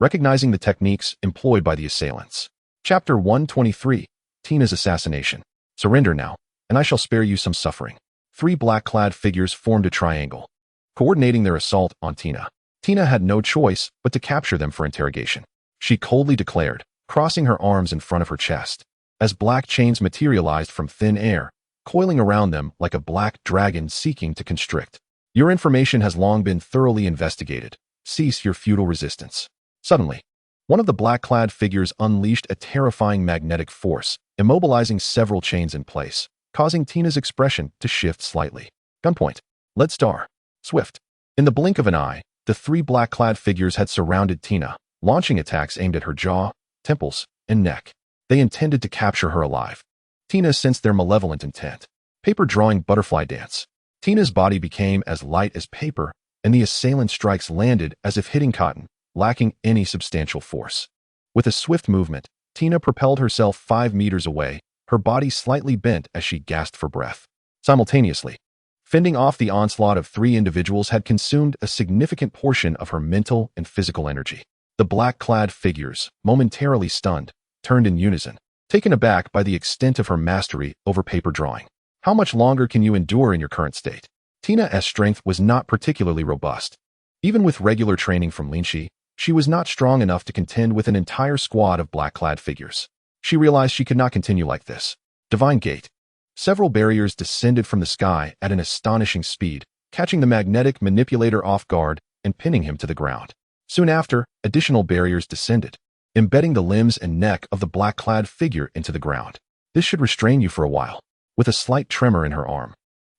recognizing the techniques employed by the assailants. Chapter 123, Tina's Assassination. Surrender now, and I shall spare you some suffering. 3 black-clad figures formed a triangle, coordinating their assault on Tina. Tina had no choice but to capture them for interrogation. She coldly declared, crossing her arms in front of her chest, as black chains materialized from thin air, coiling around them like a black dragon seeking to constrict. Your information has long been thoroughly investigated. Cease your futile resistance. Suddenly, one of the black-clad figures unleashed a terrifying magnetic force, immobilizing several chains in place, causing Tina's expression to shift slightly. Gunpoint. Lead star. Swift. In the blink of an eye, the 3 black-clad figures had surrounded Tina, launching attacks aimed at her jaw, temples, and neck. They intended to capture her alive. Tina sensed their malevolent intent. Paper drawing butterfly dance. Tina's body became as light as paper, and the assailant strikes landed as if hitting cotton, lacking any substantial force. With a swift movement, Tina propelled herself 5 meters away, her body slightly bent as she gasped for breath. Simultaneously, fending off the onslaught of 3 individuals had consumed a significant portion of her mental and physical energy. The black-clad figures, momentarily stunned, turned in unison, taken aback by the extent of her mastery over paper drawing. How much longer can you endure in your current state? Tina's strength was not particularly robust. Even with regular training from Lynch, she was not strong enough to contend with an entire squad of black-clad figures. She realized she could not continue like this. Divine Gate. Several barriers descended from the sky at an astonishing speed, catching the magnetic manipulator off guard and pinning him to the ground. Soon after, additional barriers descended, embedding the limbs and neck of the black-clad figure into the ground. This should restrain you for a while. With a slight tremor in her arm,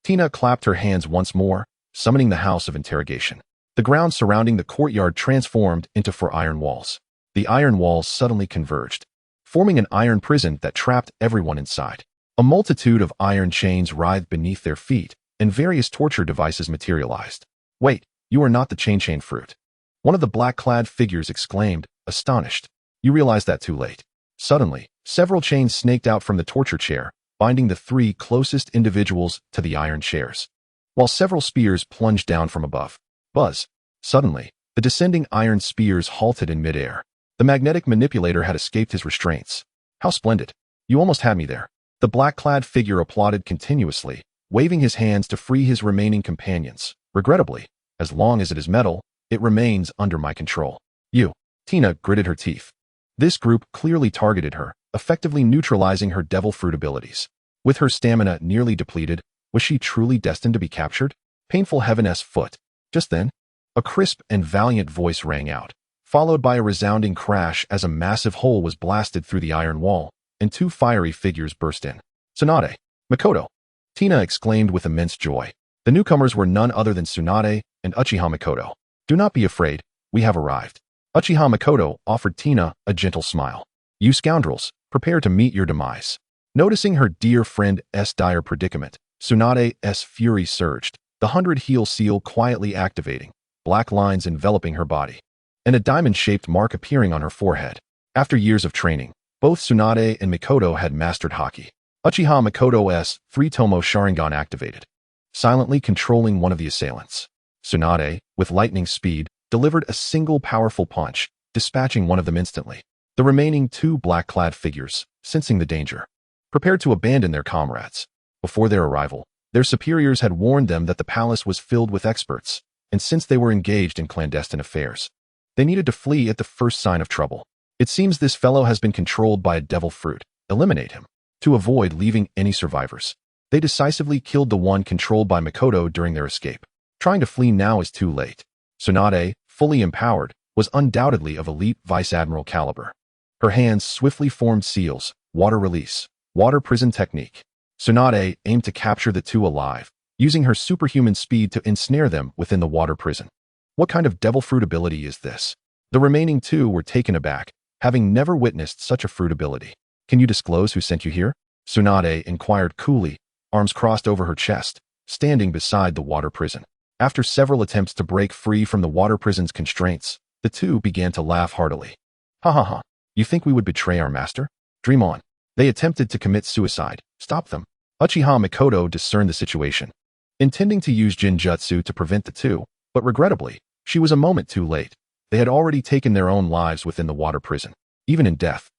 Tina clapped her hands once more, summoning the house of interrogation. The ground surrounding the courtyard transformed into 4 iron walls. The iron walls suddenly converged, forming an iron prison that trapped everyone inside. A multitude of iron chains writhed beneath their feet, and various torture devices materialized. Wait, you are not the chain fruit. One of the black-clad figures exclaimed, astonished. You realize that too late. Suddenly, several chains snaked out from the torture chair, binding the 3 closest individuals to the iron chairs, while several spears plunged down from above. Buzz. Suddenly, the descending iron spears halted in midair. The magnetic manipulator had escaped his restraints. How splendid. You almost had me there. The black-clad figure applauded continuously, waving his hands to free his remaining companions. Regrettably, as long as it is metal, it remains under my control. You. Tina gritted her teeth. This group clearly targeted her, effectively neutralizing her devil fruit abilities. With her stamina nearly depleted, was she truly destined to be captured? Painful heaven's foot. Just then, a crisp and valiant voice rang out, followed by a resounding crash as a massive hole was blasted through the iron wall, and 2 fiery figures burst in. Tsunade. Makoto. Tina exclaimed with immense joy. The newcomers were none other than Tsunade and Uchiha Makoto. Do not be afraid, we have arrived. Uchiha Makoto offered Tina a gentle smile. You scoundrels, prepare to meet your demise. Noticing her dear friend's dire predicament, Tsunade's fury surged, the 100-heel seal quietly activating, black lines enveloping her body, and a diamond-shaped mark appearing on her forehead. After years of training, both Tsunade and Makoto had mastered Haki. Uchiha Makoto's 3-tomo Sharingan activated, silently controlling one of the assailants. Tsunade, with lightning speed, delivered a single powerful punch, dispatching one of them instantly. The remaining 2 black-clad figures, sensing the danger, prepared to abandon their comrades. Before their arrival, their superiors had warned them that the palace was filled with experts, and since they were engaged in clandestine affairs, they needed to flee at the first sign of trouble. It seems this fellow has been controlled by a devil fruit. Eliminate him. To avoid leaving any survivors, they decisively killed the one controlled by Makoto during their escape. Trying to flee now is too late. Tsunade, fully empowered, was undoubtedly of elite vice admiral caliber. Her hands swiftly formed seals, water release, water prison technique. Tsunade aimed to capture the 2 alive, using her superhuman speed to ensnare them within the water prison. What kind of devil fruit ability is this? The remaining 2 were taken aback, having never witnessed such a fruit ability. Can you disclose who sent you here? Tsunade inquired coolly, arms crossed over her chest, standing beside the water prison. After several attempts to break free from the water prison's constraints, the 2 began to laugh heartily. Ha ha ha. You think we would betray our master? Dream on. They attempted to commit suicide. Stop them. Uchiha Makoto discerned the situation, intending to use Jinjutsu to prevent the 2, but regrettably, She was a moment too late. They had already taken their own lives within the water prison. Even in death,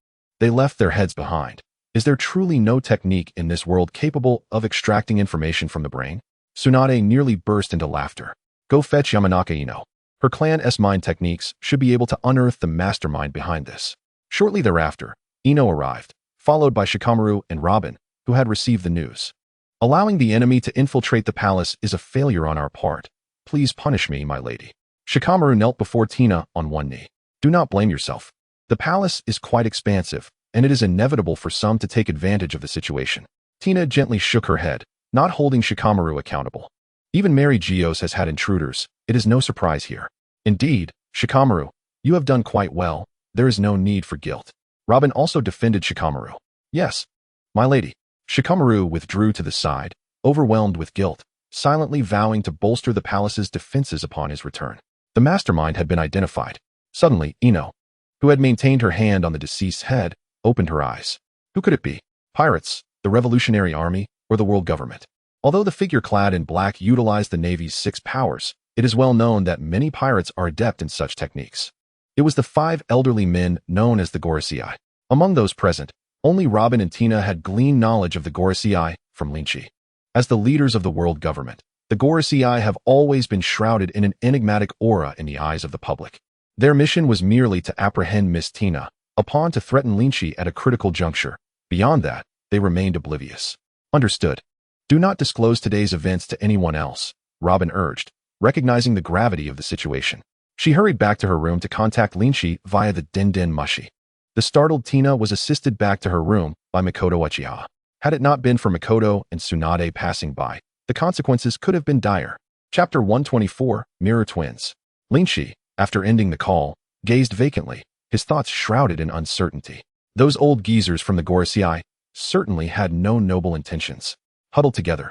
they left their heads behind. Is there truly no technique in this world capable of extracting information from the brain? Tsunade nearly burst into laughter. Go fetch Yamanaka Ino. Her clan's mind techniques should be able to unearth the mastermind behind this. Shortly thereafter, Ino arrived, followed by Shikamaru and Robin, who had received the news. Allowing the enemy to infiltrate the palace is a failure on our part. Please punish me, my lady. Shikamaru knelt before Tina on one knee. Do not blame yourself. The palace is quite expansive, and it is inevitable for some to take advantage of the situation. Tina gently shook her head, not holding Shikamaru accountable. Even Mary Gios has had intruders. It is no surprise here. Indeed, Shikamaru, you have done quite well. There is no need for guilt. Robin also defended Shikamaru. Yes, my lady. Shikamaru withdrew to the side, overwhelmed with guilt, silently vowing to bolster the palace's defenses upon his return. The mastermind had been identified. Suddenly, Ino, who had maintained her hand on the deceased's head, opened her eyes. Who could it be? Pirates, the Revolutionary Army, or the world government? Although the figure clad in black utilized the Navy's 6 powers, it is well known that many pirates are adept in such techniques. It was the 5 elderly men known as the Gorosei. Among those present, only Robin and Tina had gleaned knowledge of the Gorosei from Lynch. As the leaders of the world government, the Gorosei have always been shrouded in an enigmatic aura in the eyes of the public. Their mission was merely to apprehend Miss Tina, upon to threaten Lynch at a critical juncture. Beyond that, they remained oblivious. Understood. Do not disclose today's events to anyone else, Robin urged, recognizing the gravity of the situation. She hurried back to her room to contact Lynch via the Den Mushi. The startled Tina was assisted back to her room by Mikoto Uchiha. Had it not been for Mikoto and Tsunade passing by, the consequences could have been dire. Chapter 124, Mirror Twins. Lynch, after ending the call, gazed vacantly, his thoughts shrouded in uncertainty. Those old geezers from the Gorosei certainly had no noble intentions. Huddled together,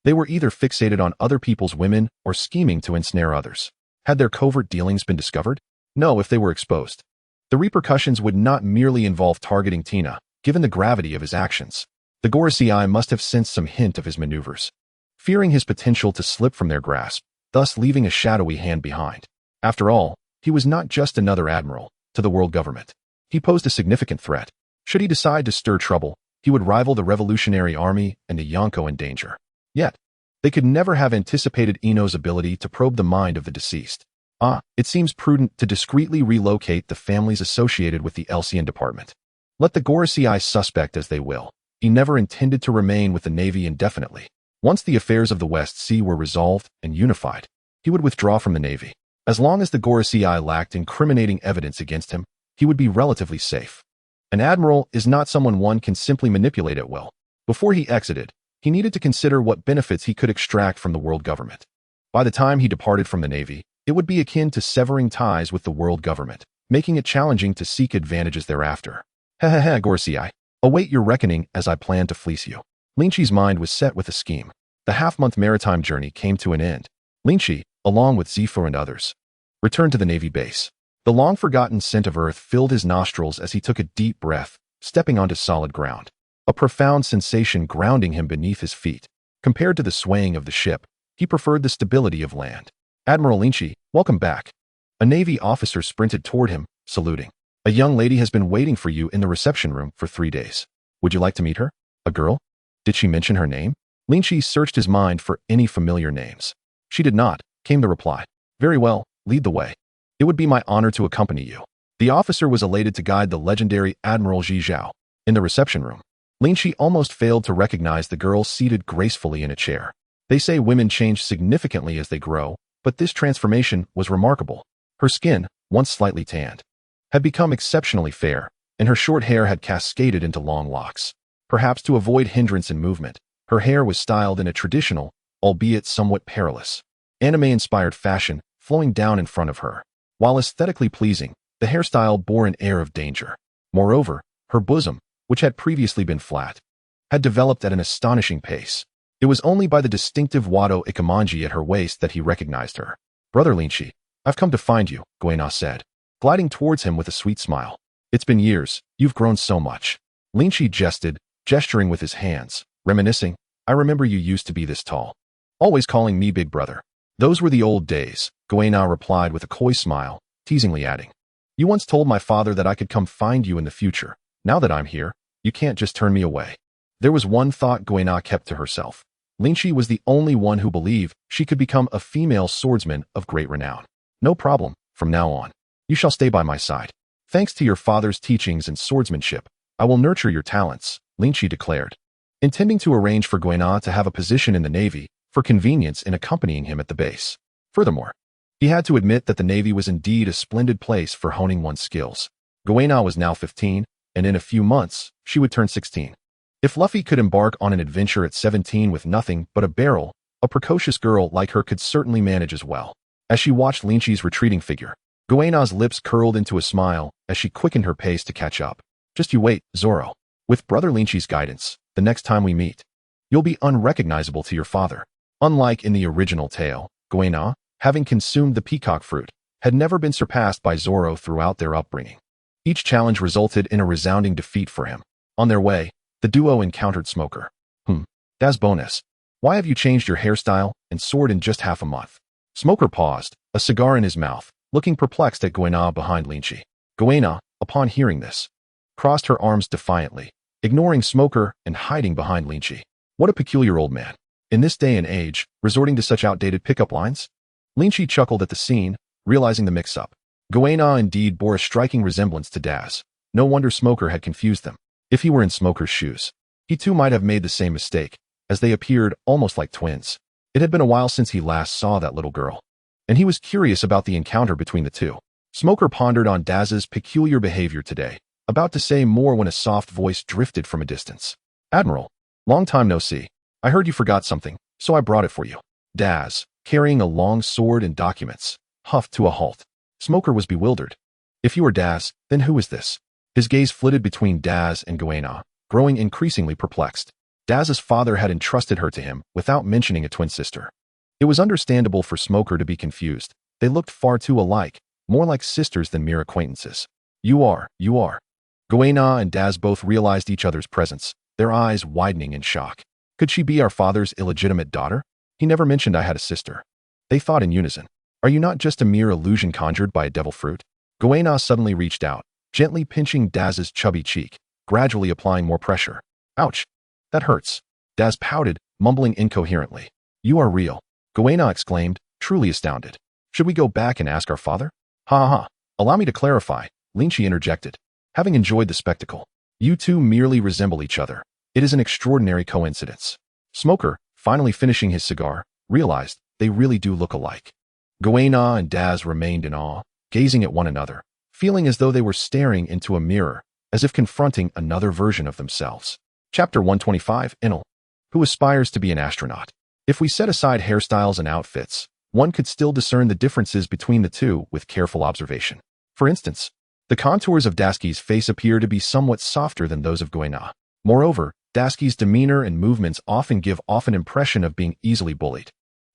they were either fixated on other people's women or scheming to ensnare others. Had their covert dealings been discovered? No, if they were exposed. The repercussions would not merely involve targeting Tina, given the gravity of his actions. The Gorosei must have sensed some hint of his maneuvers, fearing his potential to slip from their grasp, thus leaving a shadowy hand behind. After all, he was not just another admiral to the world government. He posed a significant threat. Should he decide to stir trouble, he would rival the Revolutionary Army and the Yonko in danger. Yet, they could never have anticipated Ino's ability to probe the mind of the deceased. It seems prudent to discreetly relocate the families associated with the Elsian department. Let the Gorosei suspect as they will. He never intended to remain with the Navy indefinitely. Once the affairs of the West Sea were resolved and unified, he would withdraw from the Navy. As long as the Gorosei lacked incriminating evidence against him, he would be relatively safe. An admiral is not someone one can simply manipulate at will. Before he exited, he needed to consider what benefits he could extract from the world government. By the time he departed from the Navy, it would be akin to severing ties with the world government, making it challenging to seek advantages thereafter. Gorosei, await your reckoning as I plan to fleece you. Lynch's mind was set with a scheme. The half-month maritime journey came to an end. Lynch, along with Zephyr and others, returned to the Navy base. The long-forgotten scent of earth filled his nostrils as he took a deep breath, stepping onto solid ground. A profound sensation grounding him beneath his feet. Compared to the swaying of the ship, he preferred the stability of land. Admiral Lynch, welcome back. A Navy officer sprinted toward him, saluting. A young lady has been waiting for you in the reception room for 3 days. Would you like to meet her? A girl? Did she mention her name? Lynch searched his mind for any familiar names. She did not, came the reply. Very well, lead the way. It would be my honor to accompany you. The officer was elated to guide the legendary Admiral Ji Zhao. In the reception room, Lynch almost failed to recognize the girl seated gracefully in a chair. They say women change significantly as they grow, but this transformation was remarkable. Her skin, once slightly tanned, had become exceptionally fair, and her short hair had cascaded into long locks. Perhaps to avoid hindrance in movement, her hair was styled in a traditional, albeit somewhat perilous, anime-inspired fashion flowing down in front of her. While aesthetically pleasing, the hairstyle bore an air of danger. Moreover, her bosom, which had previously been flat, had developed at an astonishing pace. It was only by the distinctive Wado Ikamanji at her waist that he recognized her. Brother Lynch, I've come to find you, Guena said, gliding towards him with a sweet smile. It's been years, you've grown so much. Lynch jested, gesturing with his hands, reminiscing, I remember you used to be this tall. Always calling me big brother. Those were the old days, Goena replied with a coy smile, teasingly adding. You once told my father that I could come find you in the future. Now that I'm here, you can't just turn me away. There was one thought Goena kept to herself. Lynch was the only one who believed she could become a female swordsman of great renown. No problem, from now on. You shall stay by my side. Thanks to your father's teachings and swordsmanship, I will nurture your talents, Lynch declared, intending to arrange for Goena to have a position in the Navy for convenience in accompanying him at the base. Furthermore, he had to admit that the Navy was indeed a splendid place for honing one's skills. Goena was now 15, and in a few months, she would turn 16. If Luffy could embark on an adventure at 17 with nothing but a barrel, a precocious girl like her could certainly manage as well. As she watched Lynch's retreating figure, Goena's lips curled into a smile as she quickened her pace to catch up. Just you wait, Zoro. With Brother Lynch's guidance, the next time we meet, you'll be unrecognizable to your father. Unlike in the original tale, Goena, having consumed the peacock fruit, had never been surpassed by Zoro throughout their upbringing. Each challenge resulted in a resounding defeat for him. On their way, the duo encountered Smoker. Das bonus. Why have you changed your hairstyle and sword in just half a month? Smoker paused, a cigar in his mouth, looking perplexed at Goena behind Lynch. Goena, upon hearing this, crossed her arms defiantly, ignoring Smoker and hiding behind Lynch. What a peculiar old man. In this day and age, resorting to such outdated pickup lines? Lynch chuckled at the scene, realizing the mix-up. Goena indeed bore a striking resemblance to Daz. No wonder Smoker had confused them. If he were in Smoker's shoes, he too might have made the same mistake, as they appeared almost like twins. It had been a while since he last saw that little girl, and he was curious about the encounter between the two. Smoker pondered on Daz's peculiar behavior today, about to say more when a soft voice drifted from a distance. Admiral, long time no see. I heard you forgot something, so I brought it for you. Daz, carrying a long sword and documents, huffed to a halt. Smoker was bewildered. If you are Daz, then who is this? His gaze flitted between Daz and Goena, growing increasingly perplexed. Daz's father had entrusted her to him without mentioning a twin sister. It was understandable for Smoker to be confused. They looked far too alike, more like sisters than mere acquaintances. You are. Goena and Daz both realized each other's presence, their eyes widening in shock. Could she be our father's illegitimate daughter? He never mentioned I had a sister. They thought in unison. Are you not just a mere illusion conjured by a devil fruit? Goena suddenly reached out, gently pinching Daz's chubby cheek, gradually applying more pressure. Ouch! That hurts. Daz pouted, mumbling incoherently. You are real, Goena exclaimed, truly astounded. Should we go back and ask our father? Ha. Allow me to clarify, Lynch interjected. Having enjoyed the spectacle, you two merely resemble each other. It is an extraordinary coincidence. Smoker, finally finishing his cigar, realized they really do look alike. Goena and Daz remained in awe, gazing at one another, feeling as though they were staring into a mirror, as if confronting another version of themselves. Chapter 125, Enel. Who aspires to be an astronaut? If we set aside hairstyles and outfits, one could still discern the differences between the two with careful observation. For instance, the contours of Dasky's face appear to be somewhat softer than those of Goena. Moreover, Dasky's demeanor and movements often give off an impression of being easily bullied,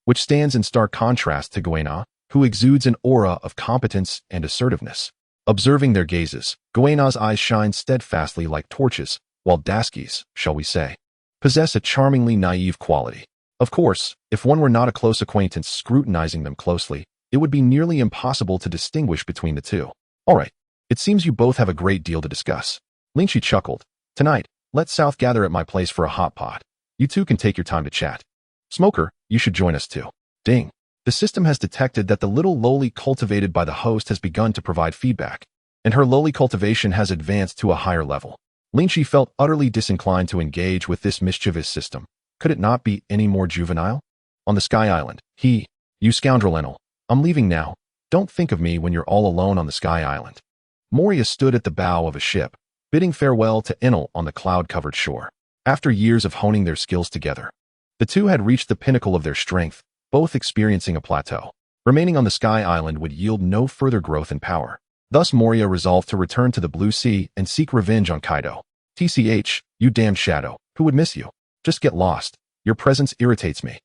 which stands in stark contrast to Goena, who exudes an aura of competence and assertiveness. Observing their gazes, Goena's eyes shine steadfastly like torches, while Dasky's, shall we say, possess a charmingly naive quality. Of course, if one were not a close acquaintance scrutinizing them closely, it would be nearly impossible to distinguish between the two. All right, it seems you both have a great deal to discuss. Lynch chuckled. Tonight, let South gather at my place for a hot pot. You two can take your time to chat. Smoker, you should join us too. Ding. The system has detected that the little loli cultivated by the host has begun to provide feedback, and her loli cultivation has advanced to a higher level. Lynch felt utterly disinclined to engage with this mischievous system. Could it not be any more juvenile? On the Sky Island, you scoundrel Enel, I'm leaving now. Don't think of me when you're all alone on the Sky Island. Moria stood at the bow of a ship, bidding farewell to Enel on the cloud-covered shore. After years of honing their skills together, the two had reached the pinnacle of their strength, both experiencing a plateau. Remaining on the Sky Island would yield no further growth in power. Thus Moria resolved to return to the Blue Sea and seek revenge on Kaido. TCH, you damned shadow, who would miss you? Just get lost. Your presence irritates me.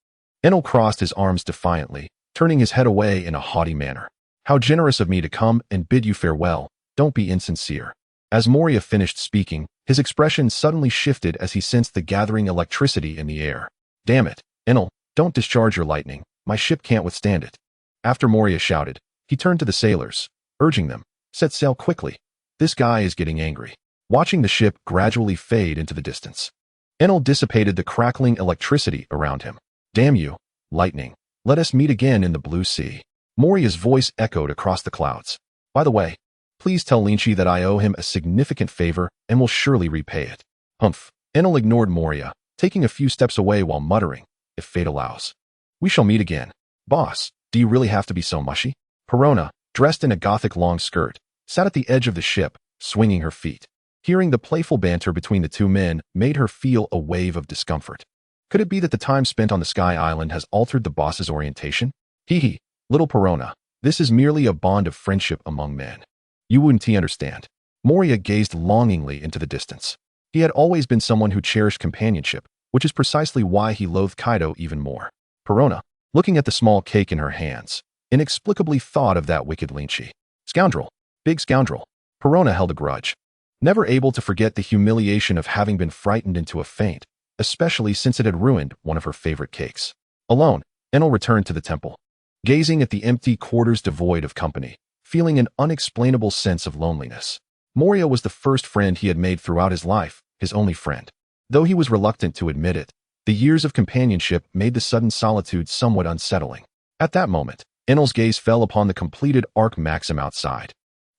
Enel crossed his arms defiantly, turning his head away in a haughty manner. How generous of me to come and bid you farewell. Don't be insincere. As Moria finished speaking, his expression suddenly shifted as he sensed the gathering electricity in the air. Damn it, Enel, don't discharge your lightning. My ship can't withstand it. After Moria shouted, he turned to the sailors, urging them, set sail quickly. This guy is getting angry. Watching the ship gradually fade into the distance, Enel dissipated the crackling electricity around him. Damn you, lightning. Let us meet again in the blue sea. Moria's voice echoed across the clouds. By the way, please tell Lynch that I owe him a significant favor and will surely repay it. Humph. Enel ignored Moria, taking a few steps away while muttering, if fate allows. We shall meet again. Boss, do you really have to be so mushy? Perona, dressed in a gothic long skirt, sat at the edge of the ship, swinging her feet. Hearing the playful banter between the two men made her feel a wave of discomfort. Could it be that the time spent on the Sky Island has altered the boss's orientation? Hee, little Perona, this is merely a bond of friendship among men. You wouldn't understand. Moria gazed longingly into the distance. He had always been someone who cherished companionship, which is precisely why he loathed Kaido even more. Perona, looking at the small cake in her hands, inexplicably thought of that wicked Lynch. Scoundrel. Big scoundrel. Perona held a grudge. Never able to forget the humiliation of having been frightened into a faint, especially since it had ruined one of her favorite cakes. Alone, Enel returned to the temple. Gazing at the empty quarters devoid of company, feeling an unexplainable sense of loneliness. Moria was the first friend he had made throughout his life, his only friend. Though he was reluctant to admit it, the years of companionship made the sudden solitude somewhat unsettling. At that moment, Enel's gaze fell upon the completed Arc Maxim outside,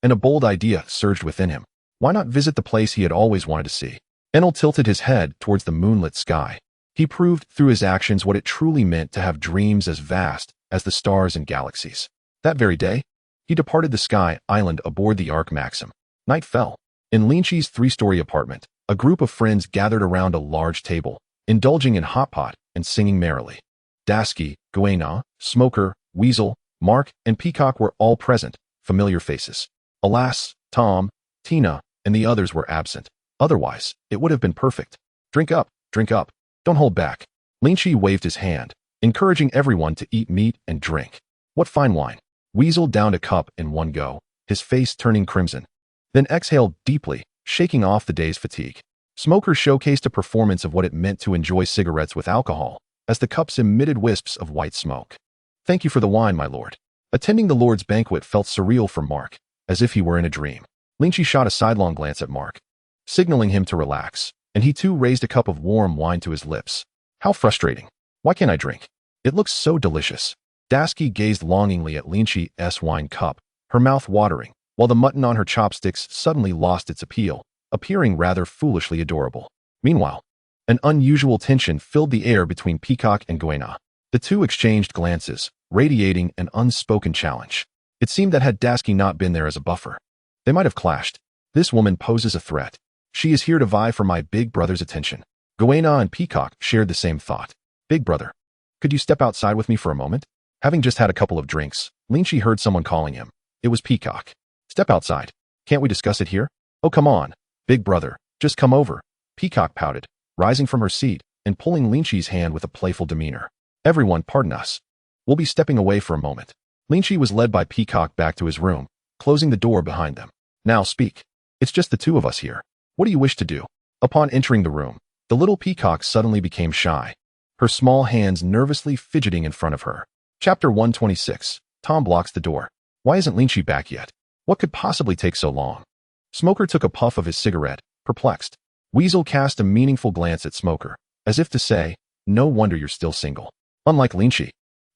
and a bold idea surged within him. Why not visit the place he had always wanted to see? Enel tilted his head towards the moonlit sky. He proved through his actions what it truly meant to have dreams as vast as the stars and galaxies. That very day, he departed the Sky Island aboard the Arc Maxim. Night fell. In Lynch's three-story apartment, a group of friends gathered around a large table, indulging in hot pot and singing merrily. Dasky, Guena, Smoker, Weasel, Mark, and Peacock were all present, familiar faces. Alas, Tom, Tina, and the others were absent. Otherwise, it would have been perfect. Drink up, don't hold back. Lynch waved his hand, encouraging everyone to eat meat and drink. What fine wine. Weasel downed a cup in one go, his face turning crimson. Then exhaled deeply, shaking off the day's fatigue. Smoker showcased a performance of what it meant to enjoy cigarettes with alcohol, as the cups emitted wisps of white smoke. Thank you for the wine, my lord. Attending the Lord's banquet felt surreal for Mark, as if he were in a dream. Lynch shot a sidelong glance at Mark, signaling him to relax, and he too raised a cup of warm wine to his lips. How frustrating. Why can't I drink? It looks so delicious. Dasky gazed longingly at Lynch's wine cup, her mouth watering, while the mutton on her chopsticks suddenly lost its appeal, appearing rather foolishly adorable. Meanwhile, an unusual tension filled the air between Peacock and Guena. The two exchanged glances, radiating an unspoken challenge. It seemed that had Dasky not been there as a buffer, they might have clashed. This woman poses a threat. She is here to vie for my big brother's attention. Guena and Peacock shared the same thought. Big brother, could you step outside with me for a moment? Having just had a couple of drinks, Lynch heard someone calling him. It was Peacock. Step outside. Can't we discuss it here? Oh, come on. Big brother, just come over. Peacock pouted, rising from her seat and pulling Lynch's hand with a playful demeanor. Everyone, pardon us. We'll be stepping away for a moment. Lynch was led by Peacock back to his room, closing the door behind them. Now speak. It's just the two of us here. What do you wish to do? Upon entering the room, the little Peacock suddenly became shy, her small hands nervously fidgeting in front of her. Chapter 126. Tom blocks the door. Why isn't Lynch back yet? What could possibly take so long? Smoker took a puff of his cigarette, perplexed. Weasel cast a meaningful glance at Smoker, as if to say, no wonder you're still single. Unlike Lynch,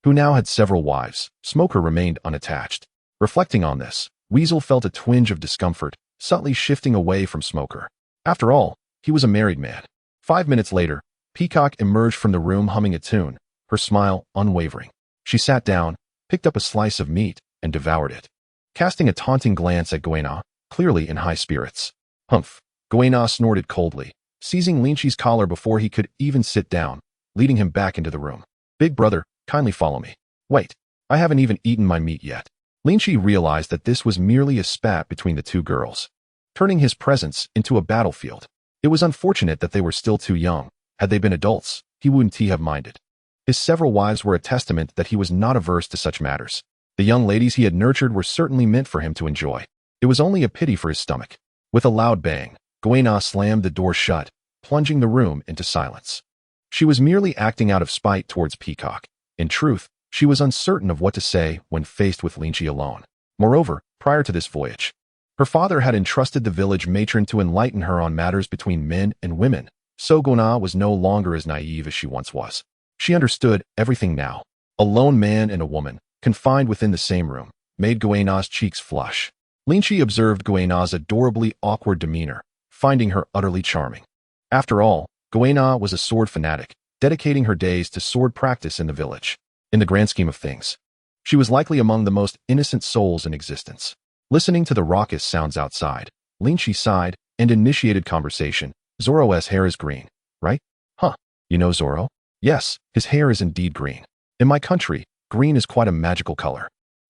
who now had several wives, Smoker remained unattached. Reflecting on this, Weasel felt a twinge of discomfort, subtly shifting away from Smoker. After all, he was a married man. 5 minutes later, Peacock emerged from the room humming a tune, her smile unwavering. She sat down, picked up a slice of meat, and devoured it. Casting a taunting glance at Guena, clearly in high spirits. Humph. Guena snorted coldly, seizing Lynch's collar before he could even sit down, leading him back into the room. Big brother, kindly follow me. Wait, I haven't even eaten my meat yet. Lynch realized that this was merely a spat between the two girls, turning his presence into a battlefield. It was unfortunate that they were still too young. Had they been adults, he wouldn't have minded. His several wives were a testament that he was not averse to such matters. The young ladies he had nurtured were certainly meant for him to enjoy. It was only a pity for his stomach. With a loud bang, Guena slammed the door shut, plunging the room into silence. She was merely acting out of spite towards Peacock. In truth, She was uncertain of what to say when faced with Lynch alone. Moreover, prior to this voyage, her father had entrusted the village matron to enlighten her on matters between men and women, so Gona was no longer as naive as she once was. She understood everything now. A lone man and a woman, confined within the same room, made Goena's cheeks flush. Lynch observed Goena's adorably awkward demeanor, finding her utterly charming. After all, Goena was a sword fanatic, dedicating her days to sword practice in the village. In the grand scheme of things, she was likely among the most innocent souls in existence. Listening to the raucous sounds outside, Lynch sighed and initiated conversation. Zoro's hair is green, right? Huh. You know Zoro? Yes, his hair is indeed green. In my country, green is quite a magical color.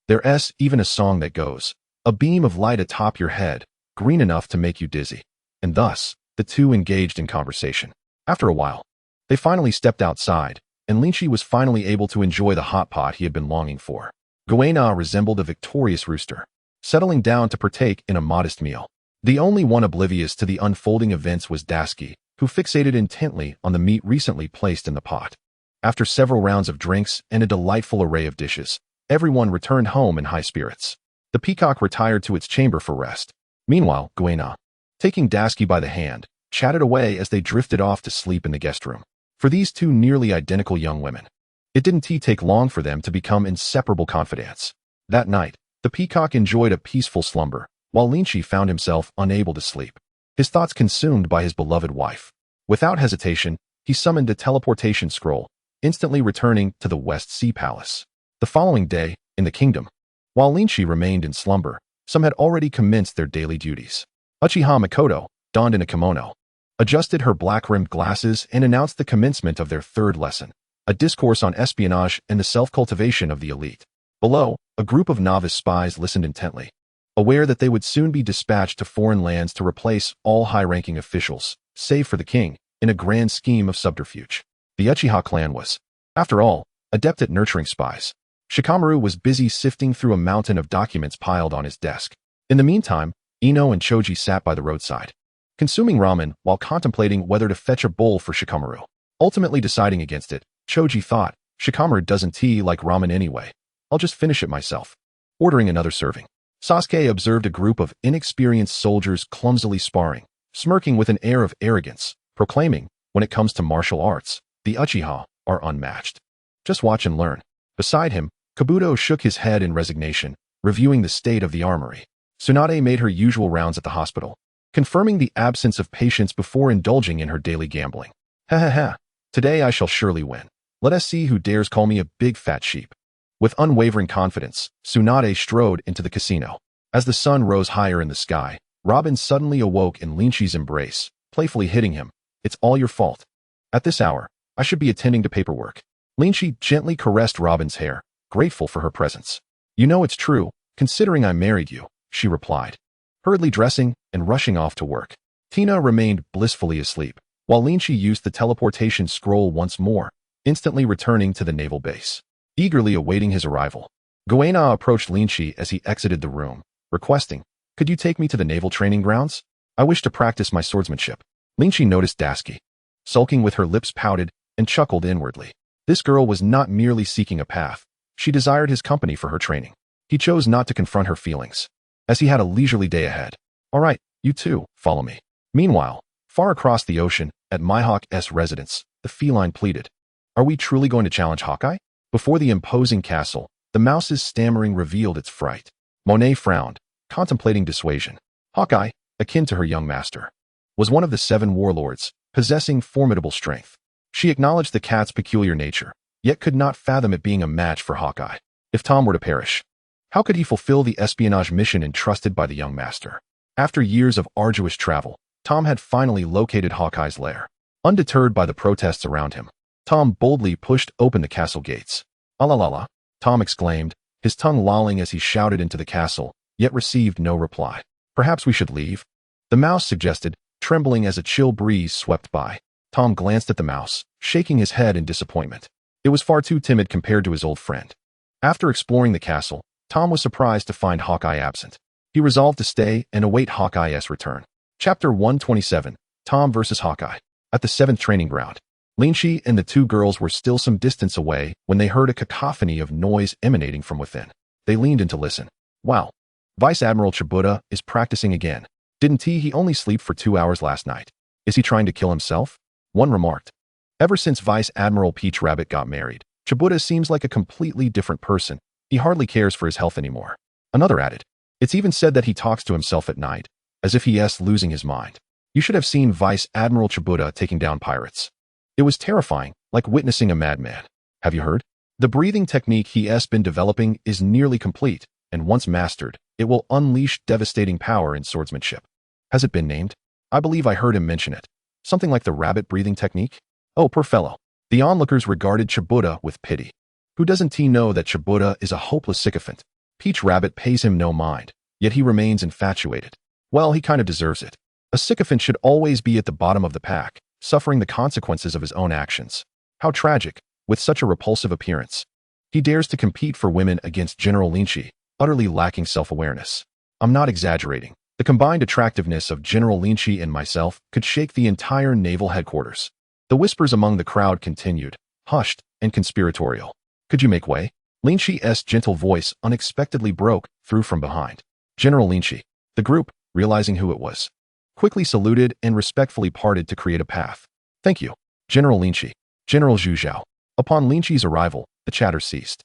There's even a song that goes, a beam of light atop your head, green enough to make you dizzy. And thus, the two engaged in conversation. After a while, they finally stepped outside, and Lynch was finally able to enjoy the hot pot he had been longing for. Goena resembled a victorious rooster, settling down to partake in a modest meal. The only one oblivious to the unfolding events was Dasky, who fixated intently on the meat recently placed in the pot. After several rounds of drinks and a delightful array of dishes, everyone returned home in high spirits. The peacock retired to its chamber for rest. Meanwhile, Goena, taking Dasky by the hand, chatted away as they drifted off to sleep in the guest room. For these two nearly identical young women, it didn't take long for them to become inseparable confidants. That night, the peacock enjoyed a peaceful slumber, while Lynch found himself unable to sleep, his thoughts consumed by his beloved wife. Without hesitation, he summoned a teleportation scroll, instantly returning to the West Sea Palace. The following day, in the kingdom, while Lynch remained in slumber, some had already commenced their daily duties. Uchiha Mikoto, donned in a kimono, adjusted her black-rimmed glasses and announced the commencement of their third lesson, a discourse on espionage and the self-cultivation of the elite. Below, a group of novice spies listened intently, aware that they would soon be dispatched to foreign lands to replace all high-ranking officials, save for the king, in a grand scheme of subterfuge. The Uchiha clan was, after all, adept at nurturing spies. Shikamaru was busy sifting through a mountain of documents piled on his desk. In the meantime, Ino and Choji sat by the roadside, consuming ramen while contemplating whether to fetch a bowl for Shikamaru. Ultimately deciding against it, Choji thought, Shikamaru doesn't like ramen anyway. I'll just finish it myself. Ordering another serving, Sasuke observed a group of inexperienced soldiers clumsily sparring, smirking with an air of arrogance, proclaiming, when it comes to martial arts, the Uchiha are unmatched. Just watch and learn. Beside him, Kabuto shook his head in resignation, reviewing the state of the armory. Tsunade made her usual rounds at the hospital, confirming the absence of patients before indulging in her daily gambling. Ha ha ha, today I shall surely win. Let us see who dares call me a big fat sheep. With unwavering confidence, Tsunade strode into the casino. As the sun rose higher in the sky, Robin suddenly awoke in Lynch's embrace, playfully hitting him. It's all your fault. At this hour, I should be attending to paperwork. Lynch gently caressed Robin's hair, grateful for her presence. You know it's true, considering I married you, she replied, hurriedly dressing and rushing off to work. Tina remained blissfully asleep, while Lynch used the teleportation scroll once more, instantly returning to the naval base, eagerly awaiting his arrival. Goena approached Lynch as he exited the room, requesting, could you take me to the naval training grounds? I wish to practice my swordsmanship. Lynch noticed Dasky, sulking with her lips pouted, and chuckled inwardly. This girl was not merely seeking a path. She desired his company for her training. He chose not to confront her feelings, as he had a leisurely day ahead. All right, you two, follow me. Meanwhile, far across the ocean, at Mihawk's residence, the feline pleaded. Are we truly going to challenge Hawkeye? Before the imposing castle, the mouse's stammering revealed its fright. Monet frowned, contemplating dissuasion. Hawkeye, akin to her young master, was one of the 7 warlords, possessing formidable strength. She acknowledged the cat's peculiar nature, yet could not fathom it being a match for Hawkeye. If Tom were to perish, how could he fulfill the espionage mission entrusted by the young master? After years of arduous travel, Tom had finally located Hawkeye's lair. Undeterred by the protests around him, Tom boldly pushed open the castle gates. "Alalala," Tom exclaimed, his tongue lolling as he shouted into the castle, yet received no reply. Perhaps we should leave? The mouse suggested, trembling as a chill breeze swept by. Tom glanced at the mouse, shaking his head in disappointment. It was far too timid compared to his old friend. After exploring the castle, Tom was surprised to find Hawkeye absent. He resolved to stay and await Hawkeye's return. Chapter 127, Tom vs. Hawkeye. At the 7th training ground, Lynch and the two girls were still some distance away when they heard a cacophony of noise emanating from within. They leaned in to listen. Wow. Vice Admiral Chibuta is practicing again. Didn't he only sleep for 2 hours last night? Is he trying to kill himself? One remarked. Ever since Vice Admiral Peach Rabbit got married, Chibuta seems like a completely different person. He hardly cares for his health anymore. Another added. It's even said that he talks to himself at night, as if he is losing his mind. You should have seen Vice Admiral Chibuta taking down pirates. It was terrifying, like witnessing a madman. Have you heard? The breathing technique he has been developing is nearly complete, and once mastered, it will unleash devastating power in swordsmanship. Has it been named? I believe I heard him mention it. Something like the rabbit breathing technique? Oh, poor fellow. The onlookers regarded Chibuta with pity. Who doesn't he know that Chibuta is a hopeless sycophant? Peach Rabbit pays him no mind, yet he remains infatuated. Well, he kind of deserves it. A sycophant should always be at the bottom of the pack, suffering the consequences of his own actions. How tragic, with such a repulsive appearance. He dares to compete for women against General Lynch, utterly lacking self-awareness. I'm not exaggerating. The combined attractiveness of General Lynch and myself could shake the entire naval headquarters. The whispers among the crowd continued, hushed and conspiratorial. Could you make way? Lynch's gentle voice unexpectedly broke through from behind. General Lynch. The group, realizing who it was, quickly saluted and respectfully parted to create a path. Thank you, General Lynch. General Zhu Zhao. Upon Lynch's arrival, the chatter ceased.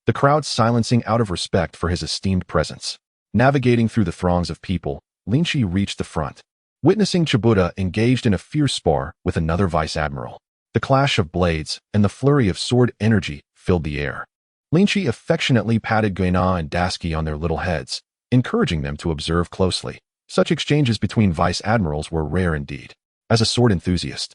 The crowd silencing out of respect for his esteemed presence. Navigating through the throngs of people, Lynch reached the front. Witnessing Chibuta engaged in a fierce spar with another vice admiral. The clash of blades and the flurry of sword energy filled the air. Lynch affectionately patted Guena and Dasky on their little heads, encouraging them to observe closely. Such exchanges between vice admirals were rare indeed. As a sword enthusiast,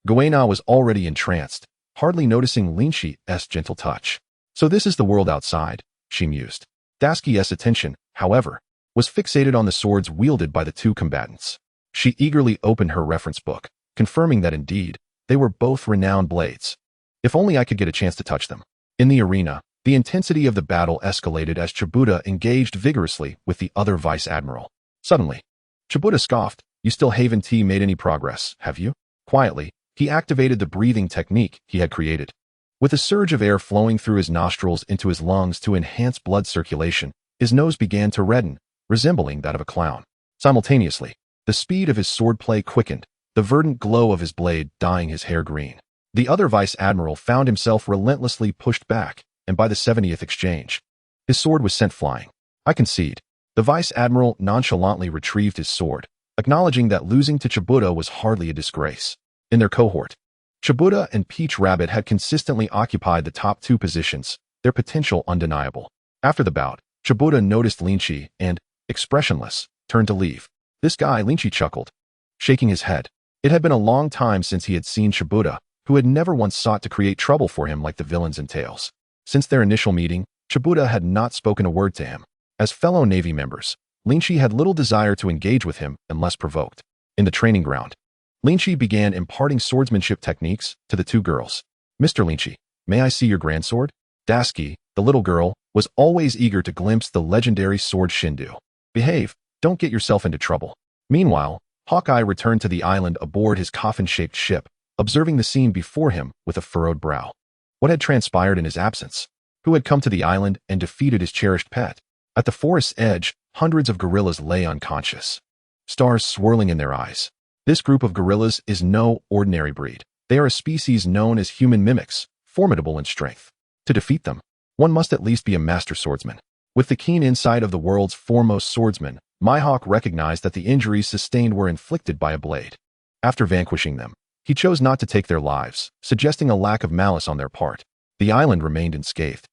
Guena was already entranced, hardly noticing Lynch's gentle touch. So this is the world outside, she mused. Dasky's attention, however, was fixated on the swords wielded by the two combatants. She eagerly opened her reference book, confirming that indeed, they were both renowned blades. If only I could get a chance to touch them. In the arena, the intensity of the battle escalated as Chibuta engaged vigorously with the other vice admiral. Suddenly, Chibuta scoffed. You still haven't made any progress, have you? Quietly, he activated the breathing technique he had created. With a surge of air flowing through his nostrils into his lungs to enhance blood circulation, his nose began to redden, resembling that of a clown. Simultaneously, the speed of his swordplay quickened, the verdant glow of his blade dyeing his hair green. The other vice admiral found himself relentlessly pushed back, and by the 70th exchange, his sword was sent flying. I concede. The vice admiral nonchalantly retrieved his sword, acknowledging that losing to Chibuta was hardly a disgrace. In their cohort, Chibuta and Peach Rabbit had consistently occupied the top two positions, their potential undeniable. After the bout, Chibuta noticed Lynch and, expressionless, turned to leave. This guy, Lynch chuckled, shaking his head. It had been a long time since he had seen Chibuta, who had never once sought to create trouble for him like the villains in tales. Since their initial meeting, Chibuta had not spoken a word to him. As fellow Navy members, Lynch had little desire to engage with him unless provoked. In the training ground, Lynch began imparting swordsmanship techniques to the two girls. Mr. Lynch, may I see your grandsword? Dasky, the little girl, was always eager to glimpse the legendary sword Shindu. Behave, don't get yourself into trouble. Meanwhile, Hawkeye returned to the island aboard his coffin-shaped ship, observing the scene before him with a furrowed brow. What had transpired in his absence? Who had come to the island and defeated his cherished pet? At the forest's edge, hundreds of gorillas lay unconscious, stars swirling in their eyes. This group of gorillas is no ordinary breed. They are a species known as human mimics, formidable in strength. To defeat them, one must at least be a master swordsman. With the keen insight of the world's foremost swordsman, Mohawk recognized that the injuries sustained were inflicted by a blade. After vanquishing them, he chose not to take their lives, suggesting a lack of malice on their part. The island remained unscathed.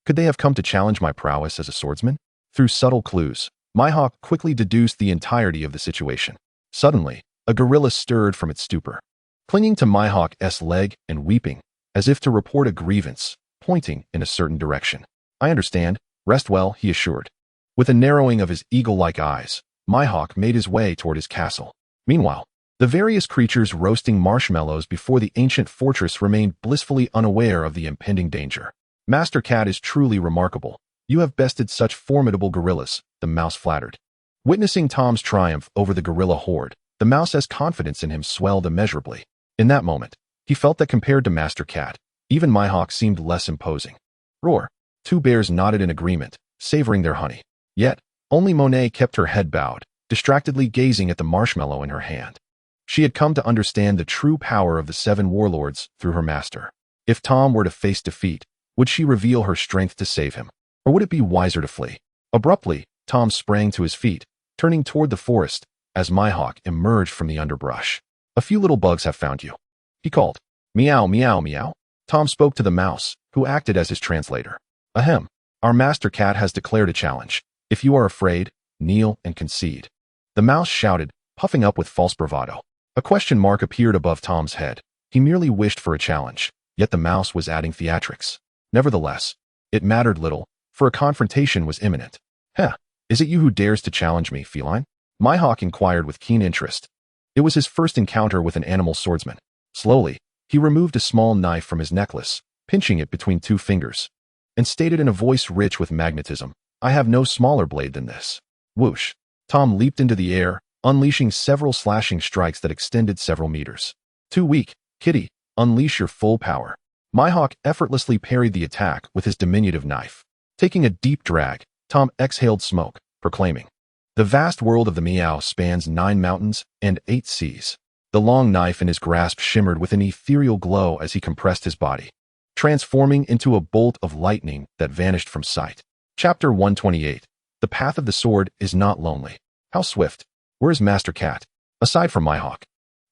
Could they have come to challenge my prowess as a swordsman? Through subtle clues, Mohawk quickly deduced the entirety of the situation. Suddenly, a gorilla stirred from its stupor, clinging to Mohawk's leg and weeping, as if to report a grievance, pointing in a certain direction. I understand. Rest well, he assured. With a narrowing of his eagle-like eyes, Mohawk made his way toward his castle. Meanwhile, the various creatures roasting marshmallows before the ancient fortress remained blissfully unaware of the impending danger. Master Cat is truly remarkable. You have bested such formidable gorillas, the mouse flattered. Witnessing Tom's triumph over the gorilla horde, the mouse's confidence in him swelled immeasurably. In that moment, He felt that compared to Master Cat, even Mihawk seemed less imposing. Roar. Two bears nodded in agreement, savoring their honey. Yet, only Monet kept her head bowed, distractedly gazing at the marshmallow in her hand. She had come to understand the true power of the 7 warlords through her master. If Tom were to face defeat, would she reveal her strength to save him? Or would it be wiser to flee? Abruptly, Tom sprang to his feet, turning toward the forest, as Mihawk emerged from the underbrush. A few little bugs have found you, he called. Meow, meow, meow. Tom spoke to the mouse, who acted as his translator. Ahem. Our Master Cat has declared a challenge. If you are afraid, kneel and concede. The mouse shouted, puffing up with false bravado. A question mark appeared above Tom's head. He merely wished for a challenge, yet the mouse was adding theatrics. Nevertheless, it mattered little, for a confrontation was imminent. Heh, is it you who dares to challenge me, feline? Mihawk inquired with keen interest. It was his first encounter with an animal swordsman. Slowly, he removed a small knife from his necklace, pinching it between 2 fingers, and stated in a voice rich with magnetism, I have no smaller blade than this. Whoosh. Tom leaped into the air, unleashing several slashing strikes that extended several meters. Too weak, kitty, unleash your full power. Mihawk effortlessly parried the attack with his diminutive knife. Taking a deep drag, Tom exhaled smoke, proclaiming, the vast world of the Meow spans 9 mountains and 8 seas. The long knife in his grasp shimmered with an ethereal glow as he compressed his body, transforming into a bolt of lightning that vanished from sight. Chapter 128. The path of the sword is not lonely. How swift. Where is Master Cat? Aside from Mihawk,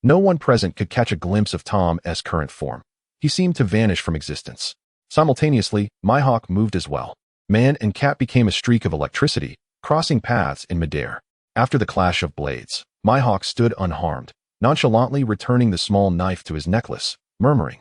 no one present could catch a glimpse of Tom's current form. He seemed to vanish from existence. Simultaneously, Mihawk moved as well. Man and cat became a streak of electricity, crossing paths in midair. After the clash of blades, Mihawk stood unharmed, nonchalantly returning the small knife to his necklace, murmuring,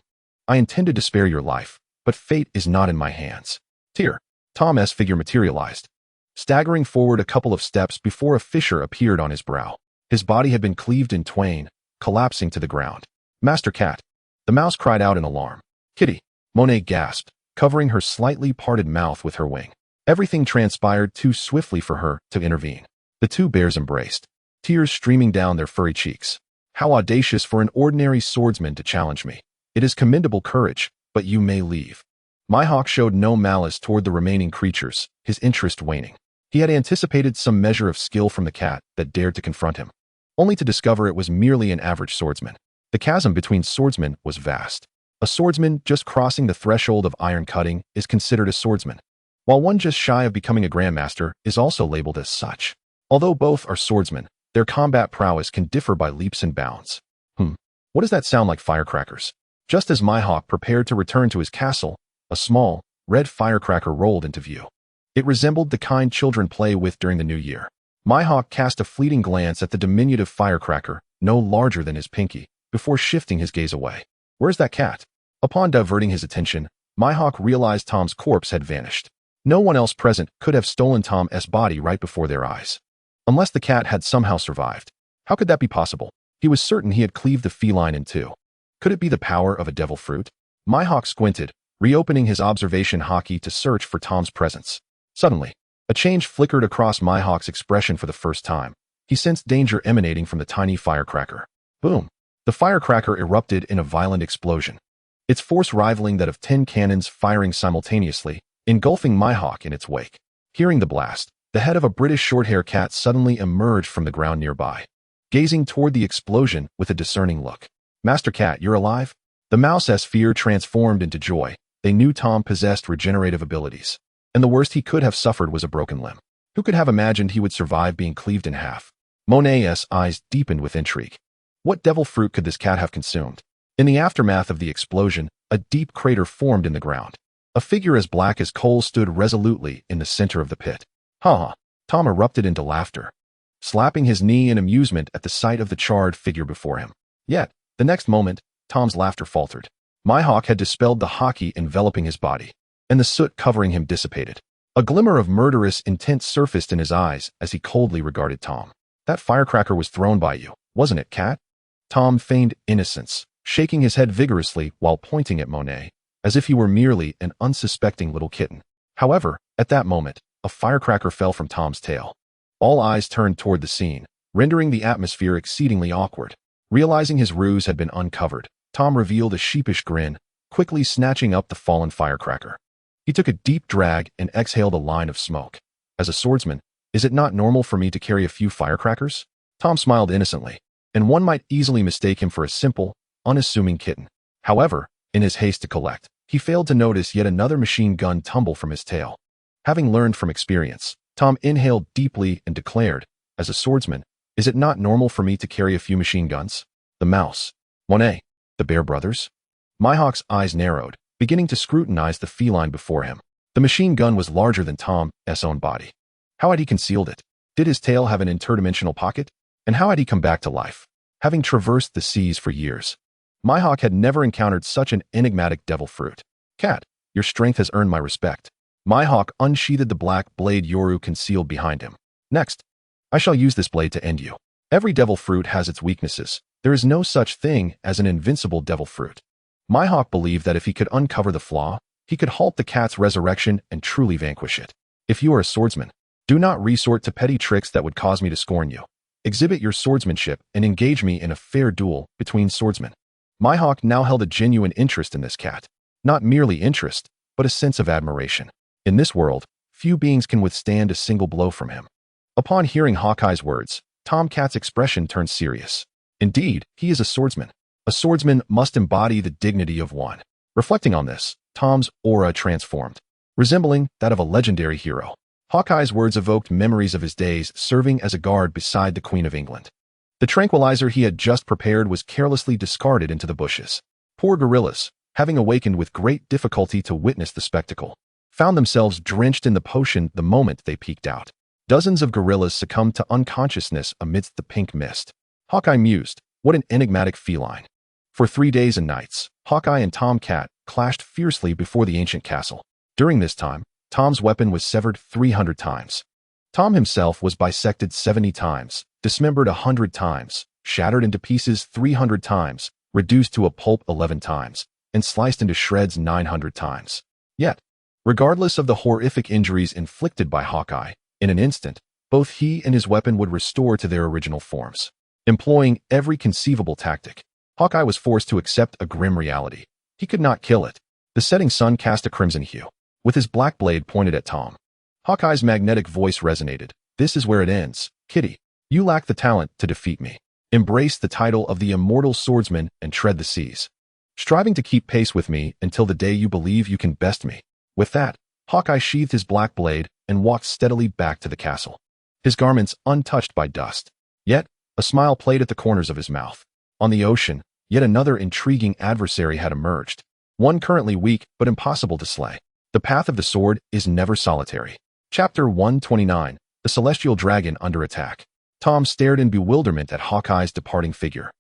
I intended to spare your life, but fate is not in my hands. Tear. Tom's figure materialized, staggering forward a couple of steps before a fissure appeared on his brow. His body had been cleaved in twain, collapsing to the ground. Master Cat. The mouse cried out in alarm. Kitty. Monet gasped, covering her slightly parted mouth with her wing. Everything transpired too swiftly for her to intervene. The 2 bears embraced, tears streaming down their furry cheeks. How audacious for an ordinary swordsman to challenge me. It is commendable courage, but you may leave. Mihawk showed no malice toward the remaining creatures, his interest waning. He had anticipated some measure of skill from the cat that dared to confront him, only to discover it was merely an average swordsman. The chasm between swordsmen was vast. A swordsman just crossing the threshold of iron cutting is considered a swordsman, while one just shy of becoming a grandmaster is also labeled as such. Although both are swordsmen, their combat prowess can differ by leaps and bounds. What does that sound like, firecrackers? Just as Mihawk prepared to return to his castle, a small, red firecracker rolled into view. It resembled the kind children play with during the new year. Mihawk cast a fleeting glance at the diminutive firecracker, no larger than his pinky, before shifting his gaze away. Where's that cat? Upon diverting his attention, Mihawk realized Tom's corpse had vanished. No one else present could have stolen Tom's body right before their eyes. Unless the cat had somehow survived. How could that be possible? He was certain he had cleaved the feline in 2. Could it be the power of a devil fruit? Mihawk squinted, reopening his observation Haki to search for Tom's presence. Suddenly, a change flickered across Mihawk's expression for the first time. He sensed danger emanating from the tiny firecracker. Boom! The firecracker erupted in a violent explosion, its force rivaling that of 10 cannons firing simultaneously, engulfing Mihawk in its wake. Hearing the blast, the head of a British short-hair cat suddenly emerged from the ground nearby, gazing toward the explosion with a discerning look. Master Cat, you're alive? The mouse's fear transformed into joy. They knew Tom possessed regenerative abilities, and the worst he could have suffered was a broken limb. Who could have imagined he would survive being cleaved in half? Monet's eyes deepened with intrigue. What devil fruit could this cat have consumed? In the aftermath of the explosion, a deep crater formed in the ground. A figure as black as coal stood resolutely in the center of the pit. Ha ha! Tom erupted into laughter, slapping his knee in amusement at the sight of the charred figure before him. Yet, the next moment, Tom's laughter faltered. Mihawk had dispelled the Haki enveloping his body, and the soot covering him dissipated. A glimmer of murderous intent surfaced in his eyes as he coldly regarded Tom. That firecracker was thrown by you, wasn't it, cat? Tom feigned innocence, shaking his head vigorously while pointing at Monet, as if he were merely an unsuspecting little kitten. However, at that moment, a firecracker fell from Tom's tail. All eyes turned toward the scene, rendering the atmosphere exceedingly awkward. Realizing his ruse had been uncovered, Tom revealed a sheepish grin, quickly snatching up the fallen firecracker. He took a deep drag and exhaled a line of smoke. As a swordsman, is it not normal for me to carry a few firecrackers? Tom smiled innocently, and one might easily mistake him for a simple, unassuming kitten. However, in his haste to collect, he failed to notice yet another machine gun tumble from his tail. Having learned from experience, Tom inhaled deeply and declared, as a swordsman, is it not normal for me to carry a few machine guns? The mouse. Monet. The Bear Brothers? Mihawk's eyes narrowed, beginning to scrutinize the feline before him. The machine gun was larger than Tom's own body. How had he concealed it? Did his tail have an interdimensional pocket? And how had he come back to life? Having traversed the seas for years, Mihawk had never encountered such an enigmatic devil fruit. Cat, your strength has earned my respect. Mihawk unsheathed the black blade Yoru concealed behind him. Next, I shall use this blade to end you. Every devil fruit has its weaknesses. There is no such thing as an invincible devil fruit. Mihawk believed that if he could uncover the flaw, he could halt the cat's resurrection and truly vanquish it. If you are a swordsman, do not resort to petty tricks that would cause me to scorn you. Exhibit your swordsmanship and engage me in a fair duel between swordsmen. Mihawk now held a genuine interest in this cat. Not merely interest, but a sense of admiration. In this world, few beings can withstand a single blow from him. Upon hearing Hawkeye's words, Tom Cat's expression turned serious. Indeed, he is a swordsman. A swordsman must embody the dignity of one. Reflecting on this, Tom's aura transformed, resembling that of a legendary hero. Hawkeye's words evoked memories of his days serving as a guard beside the Queen of England. The tranquilizer he had just prepared was carelessly discarded into the bushes. Poor gorillas, having awakened with great difficulty to witness the spectacle, found themselves drenched in the potion the moment they peeked out. Dozens of gorillas succumbed to unconsciousness amidst the pink mist. Hawkeye mused, what an enigmatic feline. For 3 days and nights, Hawkeye and Tom Cat clashed fiercely before the ancient castle. During this time, Tom's weapon was severed 300 times. Tom himself was bisected 70 times, dismembered 100 times, shattered into pieces 300 times, reduced to a pulp 11 times, and sliced into shreds 900 times. Yet, regardless of the horrific injuries inflicted by Hawkeye, in an instant, both he and his weapon would restore to their original forms. Employing every conceivable tactic, Hawkeye was forced to accept a grim reality. He could not kill it. The setting sun cast a crimson hue, with his black blade pointed at Tom. Hawkeye's magnetic voice resonated. This is where it ends, Kitty. You lack the talent to defeat me. Embrace the title of the immortal swordsman and tread the seas, striving to keep pace with me until the day you believe you can best me. With that, Hawkeye sheathed his black blade and walked steadily back to the castle, his garments untouched by dust. Yet, a smile played at the corners of his mouth. On the ocean, yet another intriguing adversary had emerged, one currently weak but impossible to slay. The path of the sword is never solitary. Chapter 129, The Celestial Dragon Under Attack. Tom stared in bewilderment at Hawkeye's departing figure.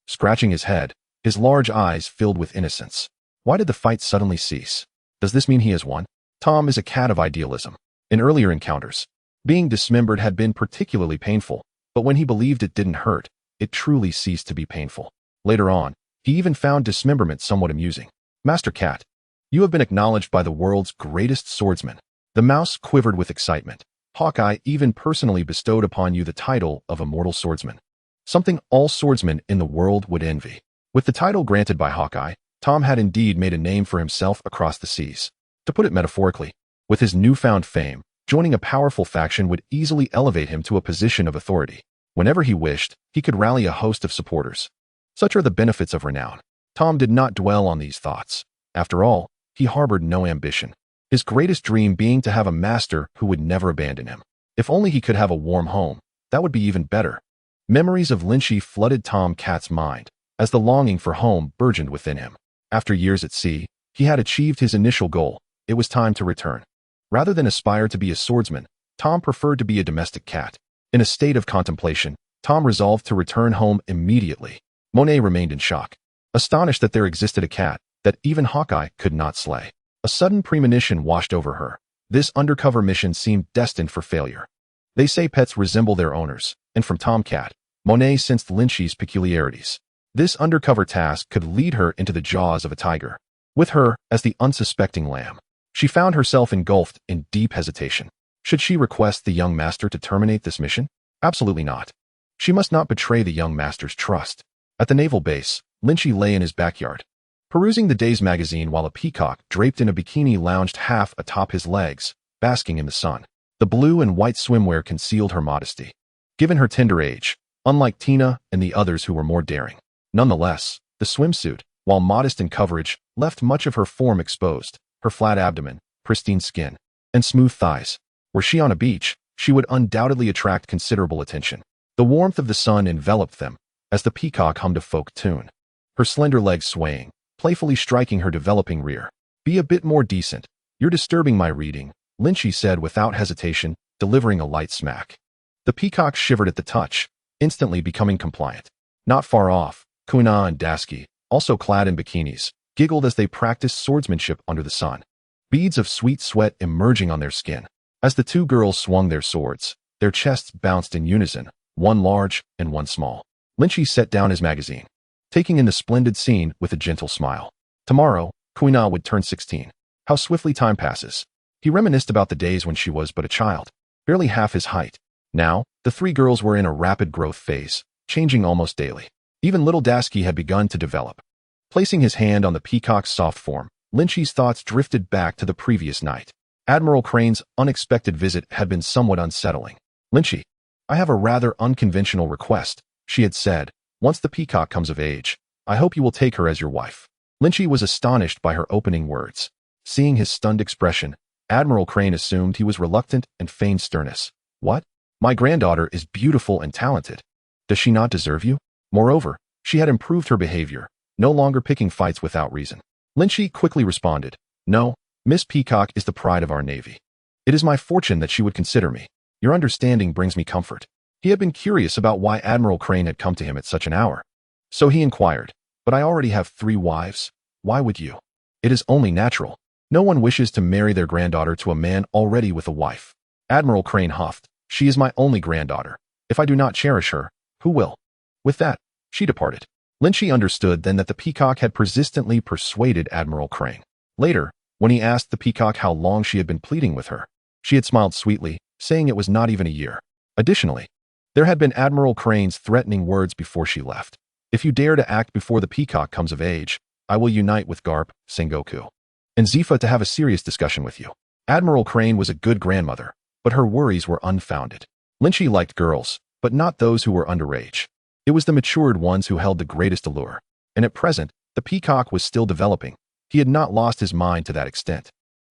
Scratching his head, his large eyes filled with innocence. Why did the fight suddenly cease? Does this mean he has won? Tom is a cat of idealism. In earlier encounters, being dismembered had been particularly painful, but when he believed it didn't hurt, it truly ceased to be painful. Later on, he even found dismemberment somewhat amusing. Master Cat, you have been acknowledged by the world's greatest swordsman. The mouse quivered with excitement. Hawkeye even personally bestowed upon you the title of immortal swordsman, something all swordsmen in the world would envy. With the title granted by Hawkeye, Tom had indeed made a name for himself across the seas. To put it metaphorically, with his newfound fame, joining a powerful faction would easily elevate him to a position of authority. Whenever he wished, he could rally a host of supporters. Such are the benefits of renown. Tom did not dwell on these thoughts. After all, he harbored no ambition, his greatest dream being to have a master who would never abandon him. If only he could have a warm home, that would be even better. Memories of Lynch flooded Tom Cat's mind, as the longing for home burgeoned within him. After years at sea, he had achieved his initial goal. It was time to return. Rather than aspire to be a swordsman, Tom preferred to be a domestic cat. In a state of contemplation, Tom resolved to return home immediately. Monet remained in shock, astonished that there existed a cat that even Hawkeye could not slay. A sudden premonition washed over her. This undercover mission seemed destined for failure. They say pets resemble their owners, and from Tom Cat, Monet sensed Lynch's peculiarities. This undercover task could lead her into the jaws of a tiger. With her as the unsuspecting lamb, she found herself engulfed in deep hesitation. Should she request the young master to terminate this mission? Absolutely not. She must not betray the young master's trust. At the naval base, Lynchy lay in his backyard, perusing the day's magazine while a peacock draped in a bikini lounged half atop his legs, basking in the sun. The blue and white swimwear concealed her modesty, given her tender age, unlike Tina and the others who were more daring. Nonetheless, the swimsuit, while modest in coverage, left much of her form exposed, her flat abdomen, pristine skin, and smooth thighs. Were she on a beach, she would undoubtedly attract considerable attention. The warmth of the sun enveloped them as the peacock hummed a folk tune, her slender legs swaying, playfully striking her developing rear. Be a bit more decent. You're disturbing my reading, Lynchy said without hesitation, delivering a light smack. The peacock shivered at the touch, instantly becoming compliant. Not far off, Kuina and Dasky, also clad in bikinis, giggled as they practiced swordsmanship under the sun, beads of sweet sweat emerging on their skin. As the two girls swung their swords, their chests bounced in unison, one large and one small. Lynchy set down his magazine, taking in the splendid scene with a gentle smile. Tomorrow, Kuina would turn 16. How swiftly time passes. He reminisced about the days when she was but a child, barely half his height. Now, the three girls were in a rapid growth phase, changing almost daily. Even little Dasky had begun to develop. Placing his hand on the peacock's soft form, Lynchy's thoughts drifted back to the previous night. Admiral Crane's unexpected visit had been somewhat unsettling. Lynchy, I have a rather unconventional request, she had said. Once the peacock comes of age, I hope you will take her as your wife. Lynchy was astonished by her opening words. Seeing his stunned expression, Admiral Crane assumed he was reluctant and feigned sternness. What? My granddaughter is beautiful and talented. Does she not deserve you? Moreover, she had improved her behavior, no longer picking fights without reason. Lynchy quickly responded, No, Miss Peacock is the pride of our Navy. It is my fortune that she would consider me. Your understanding brings me comfort. He had been curious about why Admiral Crane had come to him at such an hour. So he inquired, But I already have 3 wives. Why would you? It is only natural. No one wishes to marry their granddaughter to a man already with a wife. Admiral Crane huffed, She is my only granddaughter. If I do not cherish her, who will? With that, she departed. Lynchy understood then that the peacock had persistently persuaded Admiral Crane. Later, when he asked the peacock how long she had been pleading with her, she had smiled sweetly, saying it was not even a year. Additionally, there had been Admiral Crane's threatening words before she left. If you dare to act before the peacock comes of age, I will unite with Garp, Sengoku, and Zifa to have a serious discussion with you. Admiral Crane was a good grandmother, but her worries were unfounded. Lynchy liked girls, but not those who were underage. It was the matured ones who held the greatest allure. And at present, the peacock was still developing. He had not lost his mind to that extent.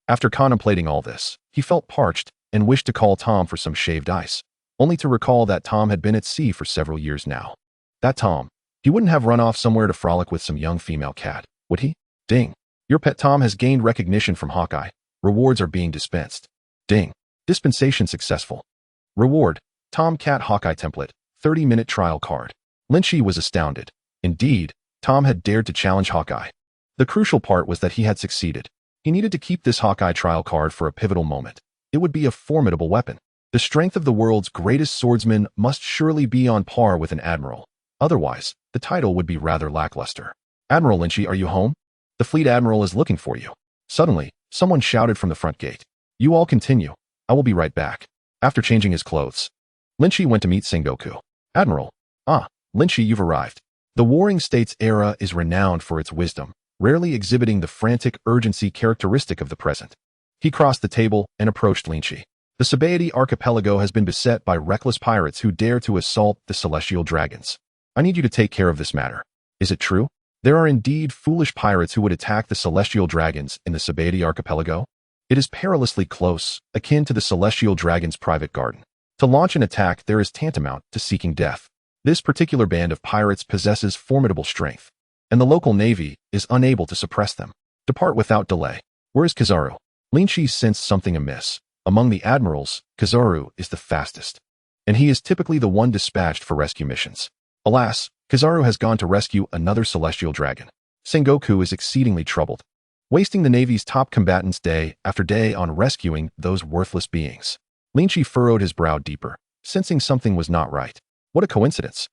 After contemplating all this, he felt parched and wished to call Tom for some shaved ice, only to recall that Tom had been at sea for several years now. That Tom. He wouldn't have run off somewhere to frolic with some young female cat, would he? Ding. Your pet Tom has gained recognition from Hawkeye. Rewards are being dispensed. Ding. Dispensation successful. Reward. Tom Cat Hawkeye template. 30-minute trial card. Lynchy was astounded. Indeed, Tom had dared to challenge Hawkeye. The crucial part was that he had succeeded. He needed to keep this Hawkeye trial card for a pivotal moment. It would be a formidable weapon. The strength of the world's greatest swordsman must surely be on par with an admiral. Otherwise, the title would be rather lackluster. Admiral Lynchy, are you home? The fleet admiral is looking for you. Suddenly, someone shouted from the front gate. You all continue. I will be right back. After changing his clothes, Lynchy went to meet Sengoku. Admiral. Ah, Lynchy, you've arrived. The Warring States era is renowned for its wisdom, rarely exhibiting the frantic urgency characteristic of the present. He crossed the table and approached Lynchy. The Sabaody archipelago has been beset by reckless pirates who dare to assault the celestial dragons. I need you to take care of this matter. Is it true? There are indeed foolish pirates who would attack the celestial dragons in the Sabaody archipelago? It is perilously close, akin to the celestial dragon's private garden. To launch an attack there is tantamount to seeking death. This particular band of pirates possesses formidable strength, and the local navy is unable to suppress them. Depart without delay. Where is Kizaru? Lynchy sensed something amiss. Among the admirals, Kizaru is the fastest, and he is typically the one dispatched for rescue missions. Alas, Kizaru has gone to rescue another celestial dragon. Sengoku is exceedingly troubled, wasting the Navy's top combatants day after day on rescuing those worthless beings. Lynchy furrowed his brow deeper, sensing something was not right. What a coincidence.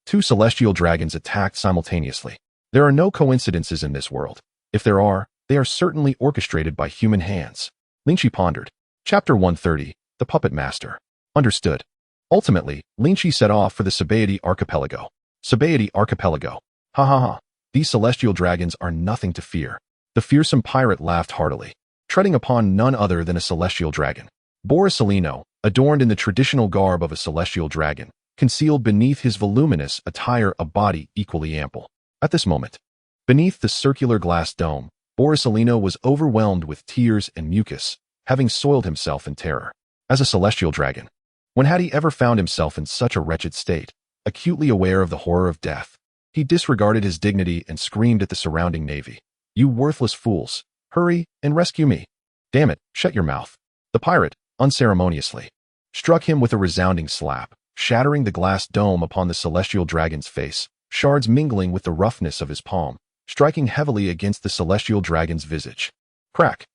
2 celestial dragons attacked simultaneously. There are no coincidences in this world. If there are, they are certainly orchestrated by human hands. Lynchy pondered. Chapter 130, The Puppet Master. Understood. Ultimately, Lynchy set off for the Sabaody archipelago. Sabaody archipelago. Ha ha ha. These celestial dragons are nothing to fear. The fearsome pirate laughed heartily, treading upon none other than a celestial dragon. Borsalino, adorned in the traditional garb of a celestial dragon, concealed beneath his voluminous attire a body equally ample. At this moment, beneath the circular glass dome, Borsalino was overwhelmed with tears and mucus, having soiled himself in terror. As a celestial dragon, when had he ever found himself in such a wretched state? Acutely aware of the horror of death, he disregarded his dignity and screamed at the surrounding navy. "You worthless fools! Hurry and rescue me! Damn it, shut your mouth!" The pirate, unceremoniously, struck him with a resounding slap, shattering the glass dome upon the celestial dragon's face, shards mingling with the roughness of his palm, striking heavily against the celestial dragon's visage. Crack!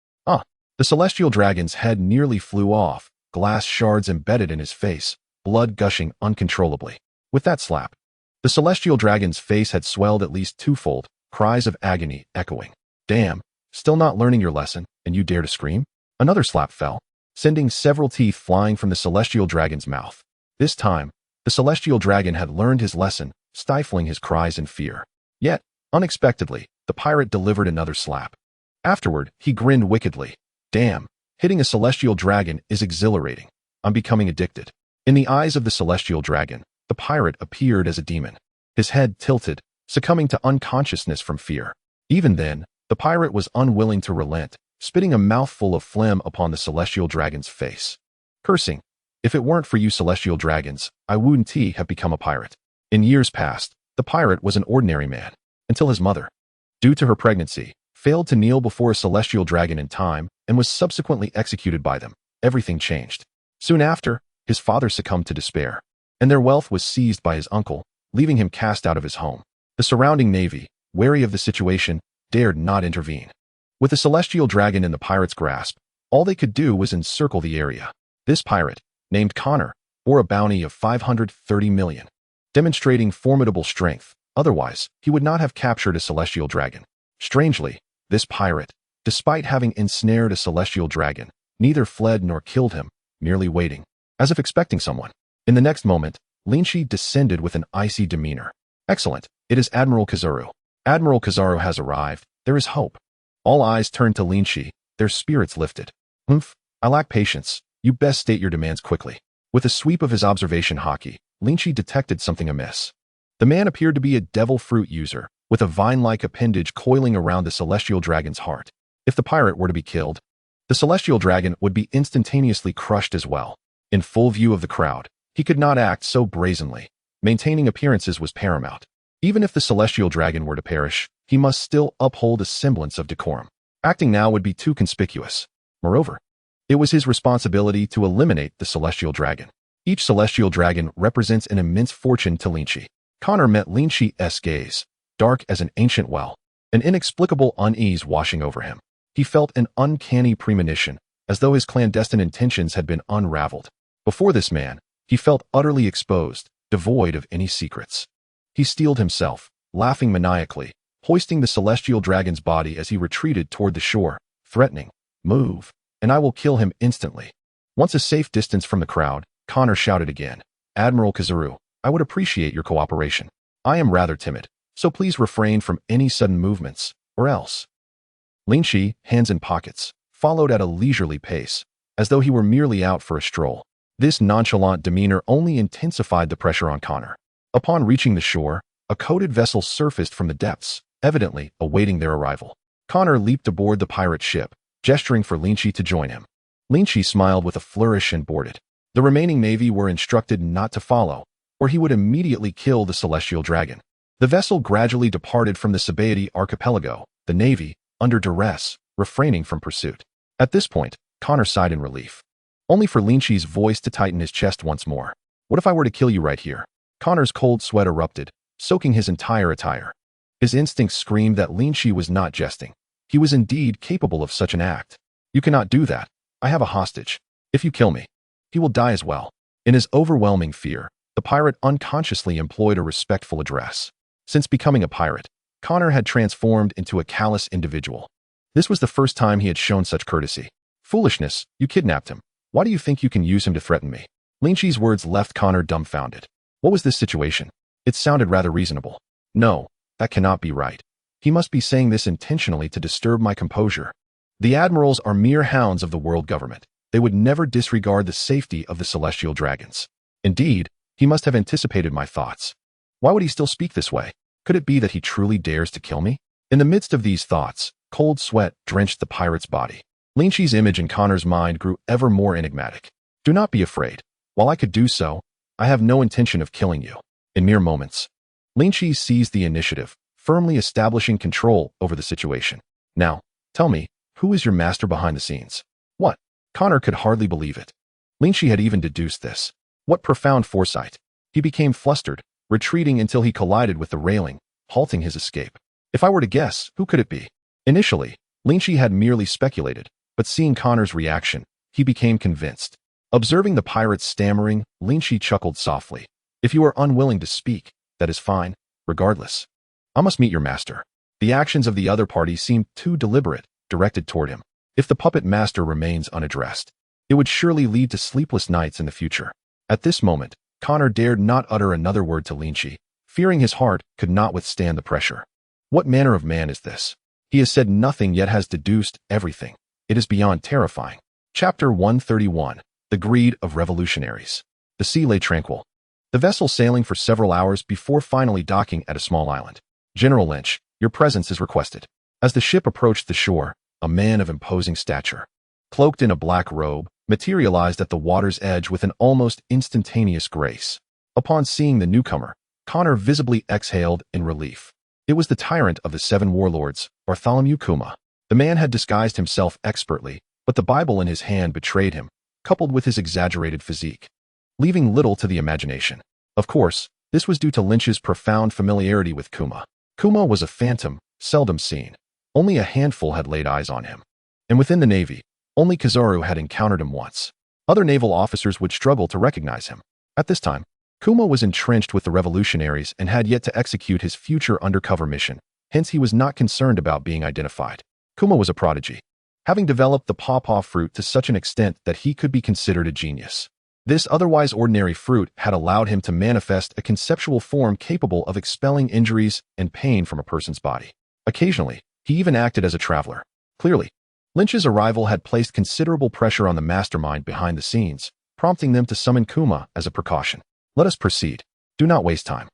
The celestial dragon's head nearly flew off, glass shards embedded in his face, blood gushing uncontrollably. With that slap, the celestial dragon's face had swelled at least twofold, cries of agony echoing. "Damn, still not learning your lesson, and you dare to scream?" Another slap fell, sending several teeth flying from the celestial dragon's mouth. This time, the celestial dragon had learned his lesson, stifling his cries in fear. Yet, unexpectedly, the pirate delivered another slap. Afterward, he grinned wickedly. "Damn, hitting a celestial dragon is exhilarating. I'm becoming addicted." In the eyes of the celestial dragon, the pirate appeared as a demon. His head tilted, succumbing to unconsciousness from fear. Even then, the pirate was unwilling to relent, spitting a mouthful of phlegm upon the celestial dragon's face. Cursing, "If it weren't for you celestial dragons, I wouldn't have become a pirate." In years past, the pirate was an ordinary man, until his mother, due to her pregnancy, failed to kneel before a celestial dragon in time and was subsequently executed by them. Everything changed. Soon after, his father succumbed to despair, and their wealth was seized by his uncle, leaving him cast out of his home. The surrounding navy, wary of the situation, dared not intervene. With the celestial dragon in the pirate's grasp, all they could do was encircle the area. This pirate, named Connor, bore a bounty of 530 million, demonstrating formidable strength. Otherwise, he would not have captured a celestial dragon. Strangely, this pirate, despite having ensnared a celestial dragon, neither fled nor killed him, merely waiting, as if expecting someone. In the next moment, Lynch descended with an icy demeanor. "Excellent, it is Admiral Kizaru. Admiral Kizaru has arrived. There is hope." All eyes turned to Lynch, their spirits lifted. I lack patience. You best state your demands quickly." With a sweep of his observation Haki, Lynch detected something amiss. The man appeared to be a devil fruit user, with a vine-like appendage coiling around the celestial dragon's heart. If the pirate were to be killed, the celestial dragon would be instantaneously crushed as well. In full view of the crowd, he could not act so brazenly. Maintaining appearances was paramount. Even if the celestial dragon were to perish, he must still uphold a semblance of decorum. Acting now would be too conspicuous. Moreover, it was his responsibility to eliminate the celestial dragon. Each celestial dragon represents an immense fortune to Lynch. Connor met Lynch's gaze, dark as an ancient well, an inexplicable unease washing over him. He felt an uncanny premonition, as though his clandestine intentions had been unraveled. Before this man, he felt utterly exposed, devoid of any secrets. He steeled himself, laughing maniacally, hoisting the celestial dragon's body as he retreated toward the shore, threatening, "Move, and I will kill him instantly." Once a safe distance from the crowd, Connor shouted again, "Admiral Kizaru, I would appreciate your cooperation. I am rather timid, so please refrain from any sudden movements, or else." Lynch, hands in pockets, followed at a leisurely pace, as though he were merely out for a stroll. This nonchalant demeanor only intensified the pressure on Connor. Upon reaching the shore, a coated vessel surfaced from the depths, evidently awaiting their arrival. Connor leaped aboard the pirate ship, gesturing for Lynch to join him. Lynch smiled with a flourish and boarded. The remaining navy were instructed not to follow, or he would immediately kill the celestial dragon. The vessel gradually departed from the Sabaody archipelago, the navy, under duress, refraining from pursuit. At this point, Connor sighed in relief, only for Lynch's voice to tighten his chest once more. "What if I were to kill you right here?" Connor's cold sweat erupted, soaking his entire attire. His instincts screamed that Lynch was not jesting. He was indeed capable of such an act. "You cannot do that. I have a hostage. If you kill me, he will die as well." In his overwhelming fear, the pirate unconsciously employed a respectful address. Since becoming a pirate, Connor had transformed into a callous individual. This was the first time he had shown such courtesy. "Foolishness, you kidnapped him. Why do you think you can use him to threaten me?" Lynch's words left Connor dumbfounded. What was this situation? It sounded rather reasonable. "No, That cannot be right. He must be saying this intentionally to disturb my composure. The admirals are mere hounds of the world government. They would never disregard the safety of the celestial dragons. Indeed, he must have anticipated my thoughts. Why would he still speak this way? Could it be that he truly dares to kill me? In the midst of these thoughts, cold sweat drenched the pirate's body. Lynch's image in Connor's mind grew ever more enigmatic. Do not be afraid. While I could do so, I have no intention of killing you. In mere moments, Lynch seized the initiative, firmly establishing control over the situation. Now, tell me, who is your master behind the scenes? What? Connor could hardly believe it. Lynch had even deduced this. What profound foresight. He became flustered, retreating until he collided with the railing, halting his escape. If I were to guess, who could it be? Initially, Lynch had merely speculated, but seeing Connor's reaction, he became convinced. Observing the pirate's stammering, Lynch chuckled softly. If you are unwilling to speak, that is fine, regardless. I must meet your master. The actions of the other party seemed too deliberate, directed toward him. If the puppet master remains unaddressed, it would surely lead to sleepless nights in the future. At this moment, Connor dared not utter another word to Lynch, fearing his heart could not withstand the pressure. What manner of man is this? He has said nothing yet has deduced everything. It is beyond terrifying. Chapter 131. The Greed of Revolutionaries. The sea lay tranquil. The vessel sailing for several hours before finally docking at a small island. General Lynch, your presence is requested. As the ship approached the shore, a man of imposing stature, cloaked in a black robe, materialized at the water's edge with an almost instantaneous grace. Upon seeing the newcomer, Connor visibly exhaled in relief. It was the tyrant of the seven warlords, Bartholomew Kuma. The man had disguised himself expertly, but the Bible in his hand betrayed him, coupled with his exaggerated physique, leaving little to the imagination. Of course, this was due to Lynch's profound familiarity with Kuma. Kuma was a phantom, seldom seen. Only a handful had laid eyes on him. And within the Navy, only Kizaru had encountered him once. Other naval officers would struggle to recognize him. At this time, Kuma was entrenched with the revolutionaries and had yet to execute his future undercover mission, hence he was not concerned about being identified. Kuma was a prodigy, having developed the pawpaw fruit to such an extent that he could be considered a genius. This otherwise ordinary fruit had allowed him to manifest a conceptual form capable of expelling injuries and pain from a person's body. Occasionally, he even acted as a traveler. Clearly, Lynch's arrival had placed considerable pressure on the mastermind behind the scenes, prompting them to summon Kuma as a precaution. Let us proceed. Do not waste time.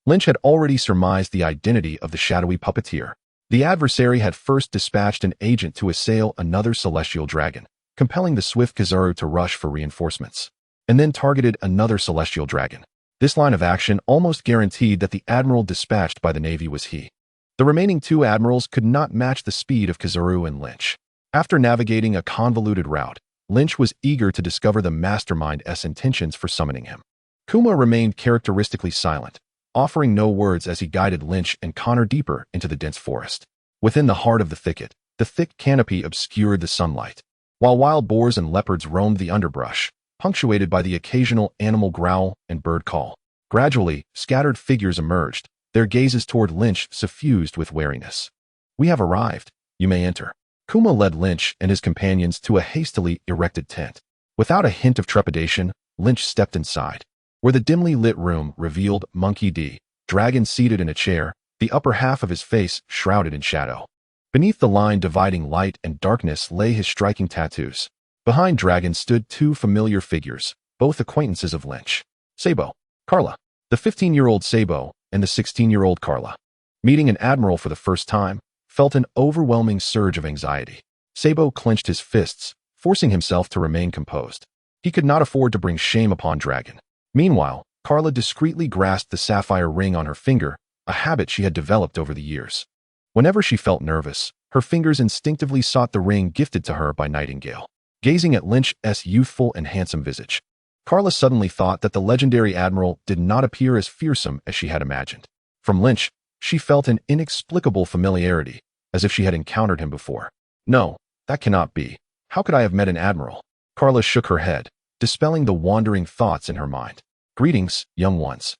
Lynch had already surmised the identity of the shadowy puppeteer. The adversary had first dispatched an agent to assail another celestial dragon, compelling the swift Kizaru to rush for reinforcements, and then targeted another celestial dragon. This line of action almost guaranteed that the admiral dispatched by the Navy was he. The remaining two admirals could not match the speed of Kizaru and Lynch. After navigating a convoluted route, Lynch was eager to discover the mastermind's intentions for summoning him. Kuma remained characteristically silent, offering no words as he guided Lynch and Connor deeper into the dense forest. Within the heart of the thicket, the thick canopy obscured the sunlight, while wild boars and leopards roamed the underbrush, punctuated by the occasional animal growl and bird call. Gradually, scattered figures emerged, their gazes toward Lynch suffused with wariness. We have arrived. You may enter. Kuma led Lynch and his companions to a hastily erected tent. Without a hint of trepidation, Lynch stepped inside, where the dimly lit room revealed Monkey D, dragon seated in a chair, the upper half of his face shrouded in shadow. Beneath the line dividing light and darkness lay his striking tattoos. Behind Dragon stood two familiar figures, both acquaintances of Lynch. Sabo, Carla, the 15-year-old Sabo, and the 16-year-old Carla. Meeting an admiral for the first time, felt an overwhelming surge of anxiety. Sabo clenched his fists, forcing himself to remain composed. He could not afford to bring shame upon Dragon. Meanwhile, Carla discreetly grasped the sapphire ring on her finger, a habit she had developed over the years. Whenever she felt nervous, her fingers instinctively sought the ring gifted to her by Nightingale. Gazing at Lynch's youthful and handsome visage, Carla suddenly thought that the legendary admiral did not appear as fearsome as she had imagined. From Lynch, she felt an inexplicable familiarity, as if she had encountered him before. No, that cannot be. How could I have met an admiral? Carla shook her head, dispelling the wandering thoughts in her mind. Greetings, young ones.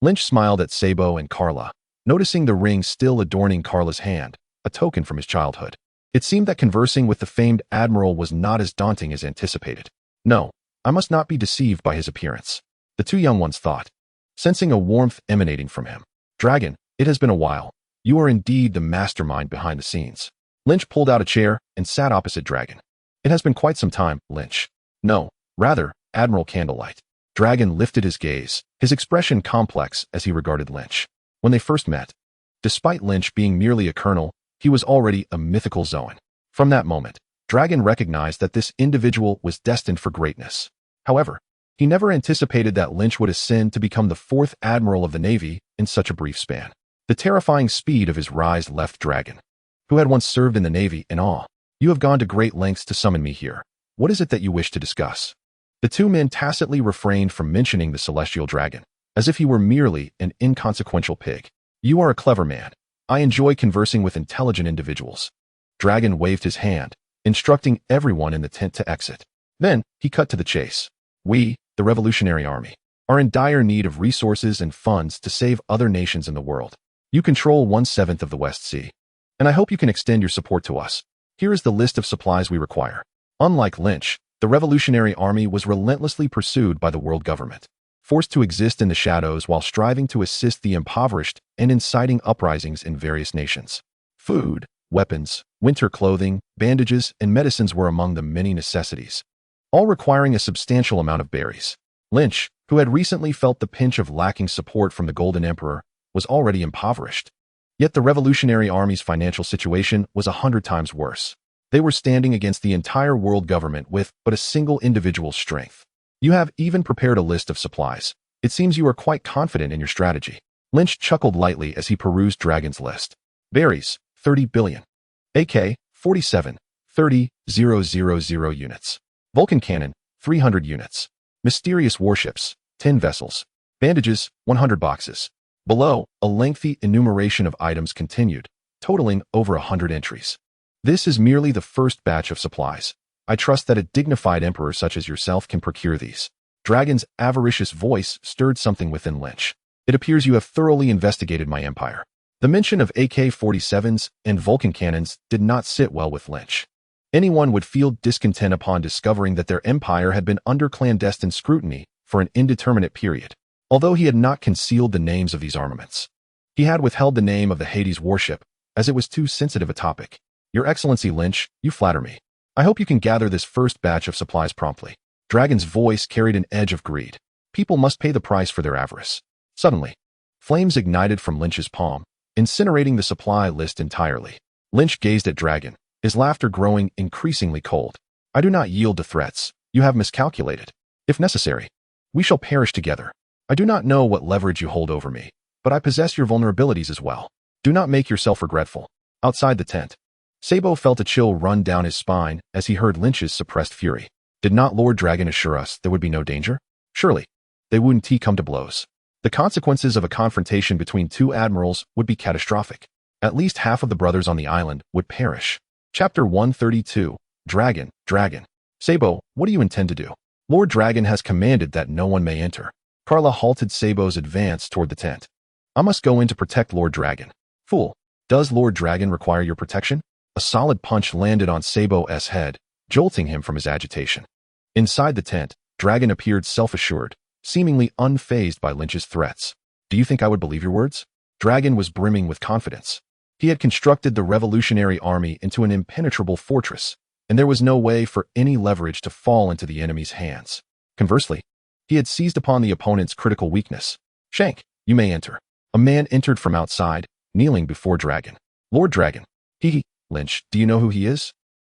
Lynch smiled at Sabo and Carla, noticing the ring still adorning Carla's hand, a token from his childhood. It seemed that conversing with the famed admiral was not as daunting as anticipated. No, I must not be deceived by his appearance, the two young ones thought, sensing a warmth emanating from him. Dragon, it has been a while. You are indeed the mastermind behind the scenes. Lynch pulled out a chair and sat opposite Dragon. It has been quite some time, Lynch. No, rather, Admiral Candlelight. Dragon lifted his gaze, his expression complex as he regarded Lynch. When they first met, despite Lynch being merely a colonel, he was already a mythical Zoan. From that moment, Dragon recognized that this individual was destined for greatness. However, he never anticipated that Lynch would ascend to become the 4th Admiral of the Navy in such a brief span. The terrifying speed of his rise left Dragon, who had once served in the Navy, in awe. You have gone to great lengths to summon me here. What is it that you wish to discuss? The two men tacitly refrained from mentioning the celestial dragon, as if he were merely an inconsequential pig. You are a clever man. I enjoy conversing with intelligent individuals. Dragon waved his hand, instructing everyone in the tent to exit. Then, he cut to the chase. We, the Revolutionary Army, are in dire need of resources and funds to save other nations in the world. You control 1/7 of the West Sea, and I hope you can extend your support to us. Here is the list of supplies we require. Unlike Lynch, the Revolutionary Army was relentlessly pursued by the world government, forced to exist in the shadows while striving to assist the impoverished and inciting uprisings in various nations. Food, weapons, winter clothing, bandages, and medicines were among the many necessities, all requiring a substantial amount of berries. Lynch, who had recently felt the pinch of lacking support from the Golden Emperor, was already impoverished. Yet the Revolutionary Army's financial situation was 100 times worse. They were standing against the entire world government with but a single individual's strength. You have even prepared a list of supplies. It seems you are quite confident in your strategy. Lynch chuckled lightly as he perused Dragon's list. Berries, 30 billion. AK-47, 30,000 units. Vulcan cannon, 300 units. Mysterious warships, 10 vessels. Bandages, 100 boxes. Below, a lengthy enumeration of items continued, totaling over 100 entries. This is merely the first batch of supplies. I trust that a dignified emperor such as yourself can procure these. Dragon's avaricious voice stirred something within Lynch. It appears you have thoroughly investigated my empire. The mention of AK-47s and Vulcan cannons did not sit well with Lynch. Anyone would feel discontent upon discovering that their empire had been under clandestine scrutiny for an indeterminate period. Although he had not concealed the names of these armaments, he had withheld the name of the Hades warship, as it was too sensitive a topic. Your Excellency Lynch, you flatter me. I hope you can gather this first batch of supplies promptly. Dragon's voice carried an edge of greed. People must pay the price for their avarice. Suddenly, flames ignited from Lynch's palm, incinerating the supply list entirely. Lynch gazed at Dragon, his laughter growing increasingly cold. I do not yield to threats. You have miscalculated. If necessary, we shall perish together. I do not know what leverage you hold over me, but I possess your vulnerabilities as well. Do not make yourself regretful. Outside the tent, Sabo felt a chill run down his spine as he heard Lynch's suppressed fury. Did not Lord Dragon assure us there would be no danger? Surely, they wouldn't come to blows. The consequences of a confrontation between two admirals would be catastrophic. At least half of the brothers on the island would perish. Chapter 132. Dragon. Sabo, what do you intend to do? Lord Dragon has commanded that no one may enter. Carla halted Sabo's advance toward the tent. I must go in to protect Lord Dragon. Fool, does Lord Dragon require your protection? A solid punch landed on Sabo's head, jolting him from his agitation. Inside the tent, Dragon appeared self-assured, seemingly unfazed by Lynch's threats. Do you think I would believe your words? Dragon was brimming with confidence. He had constructed the Revolutionary Army into an impenetrable fortress, and there was no way for any leverage to fall into the enemy's hands. Conversely, he had seized upon the opponent's critical weakness. Shank, you may enter. A man entered from outside, kneeling before Dragon. Lord Dragon. Lynch, do you know who he is?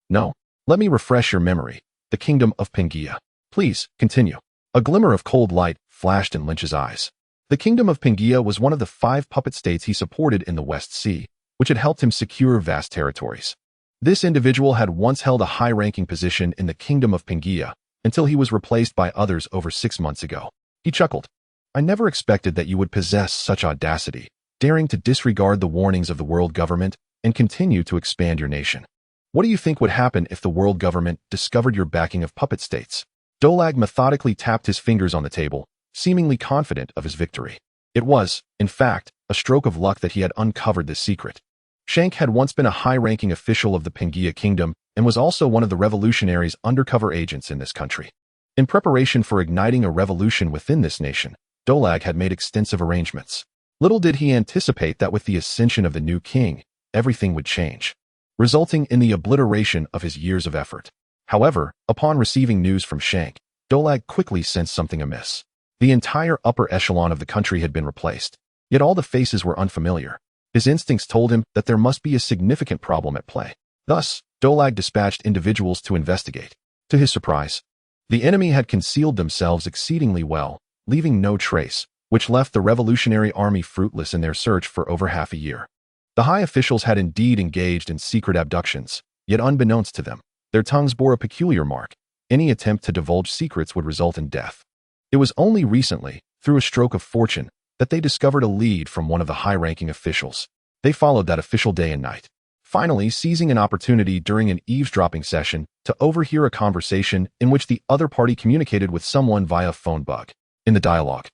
No. Let me refresh your memory. The Kingdom of Pangaea. Please, continue. A glimmer of cold light flashed in Lynch's eyes. The Kingdom of Pangaea was one of the 5 puppet states he supported in the West Sea, which had helped him secure vast territories. This individual had once held a high-ranking position in the Kingdom of Pangaea until he was replaced by others over 6 months ago. He chuckled. I never expected that you would possess such audacity, daring to disregard the warnings of the world government and continue to expand your nation. What do you think would happen if the world government discovered your backing of puppet states? Dolag methodically tapped his fingers on the table, seemingly confident of his victory. It was, in fact, a stroke of luck that he had uncovered this secret. Shank had once been a high-ranking official of the Pangaea Kingdom and was also one of the revolutionaries' undercover agents in this country. In preparation for igniting a revolution within this nation, Dolag had made extensive arrangements. Little did he anticipate that with the ascension of the new king, everything would change, resulting in the obliteration of his years of effort. However, upon receiving news from Shank, Dolag quickly sensed something amiss. The entire upper echelon of the country had been replaced, yet all the faces were unfamiliar. His instincts told him that there must be a significant problem at play. Thus, Dolag dispatched individuals to investigate. To his surprise, the enemy had concealed themselves exceedingly well, leaving no trace, which left the Revolutionary Army fruitless in their search for over half a year. The high officials had indeed engaged in secret abductions, yet unbeknownst to them, their tongues bore a peculiar mark. Any attempt to divulge secrets would result in death. It was only recently, through a stroke of fortune, that they discovered a lead from one of the high-ranking officials. They followed that official day and night, finally seizing an opportunity during an eavesdropping session to overhear a conversation in which the other party communicated with someone via phone bug. In the dialogue,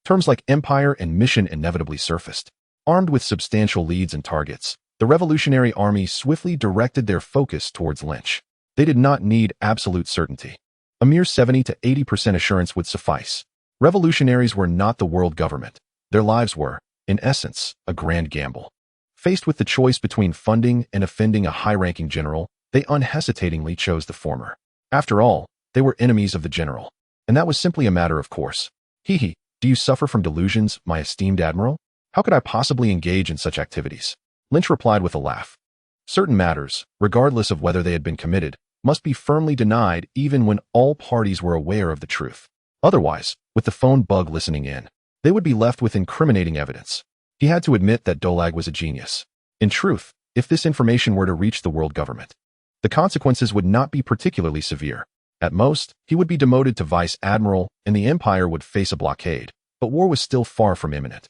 terms like empire and mission inevitably surfaced. Armed with substantial leads and targets, the Revolutionary Army swiftly directed their focus towards Lynch. They did not need absolute certainty. A mere 70 to 80% assurance would suffice. Revolutionaries were not the world government. Their lives were, in essence, a grand gamble. Faced with the choice between funding and offending a high-ranking general, they unhesitatingly chose the former. After all, they were enemies of the general, and that was simply a matter of course. Hee, do you suffer from delusions, my esteemed admiral? How could I possibly engage in such activities? Lynch replied with a laugh. Certain matters, regardless of whether they had been committed, must be firmly denied even when all parties were aware of the truth. Otherwise, with the phone bug listening in, they would be left with incriminating evidence. He had to admit that Dolag was a genius. In truth, if this information were to reach the world government, the consequences would not be particularly severe. At most, he would be demoted to vice admiral and the empire would face a blockade, but war was still far from imminent.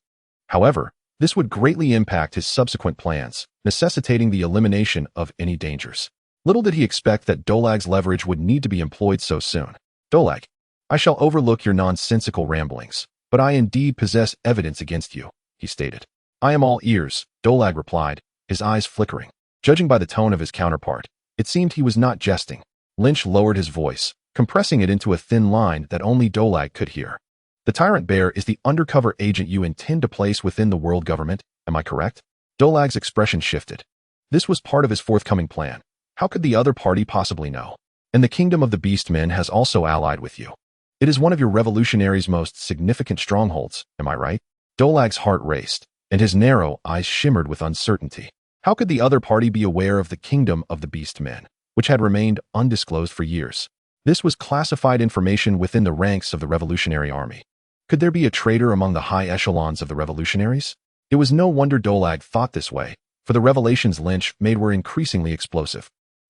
However, this would greatly impact his subsequent plans, necessitating the elimination of any dangers. Little did he expect that Dolag's leverage would need to be employed so soon. Dolag, I shall overlook your nonsensical ramblings, but I indeed possess evidence against you, he stated. I am all ears, Dolag replied, his eyes flickering. Judging by the tone of his counterpart, it seemed he was not jesting. Lynch lowered his voice, compressing it into a thin line that only Dolag could hear. The Tyrant Bear is the undercover agent you intend to place within the world government, am I correct? Dolag's expression shifted. This was part of his forthcoming plan. How could the other party possibly know? And the kingdom of the Beastmen has also allied with you. It is one of your revolutionaries' most significant strongholds, am I right? Dolag's heart raced, and his narrow eyes shimmered with uncertainty. How could the other party be aware of the kingdom of the Beastmen, which had remained undisclosed for years? This was classified information within the ranks of the Revolutionary Army. Could there be a traitor among the high echelons of the revolutionaries? It was no wonder Dolag thought this way, for the revelations Lynch made were increasingly explosive.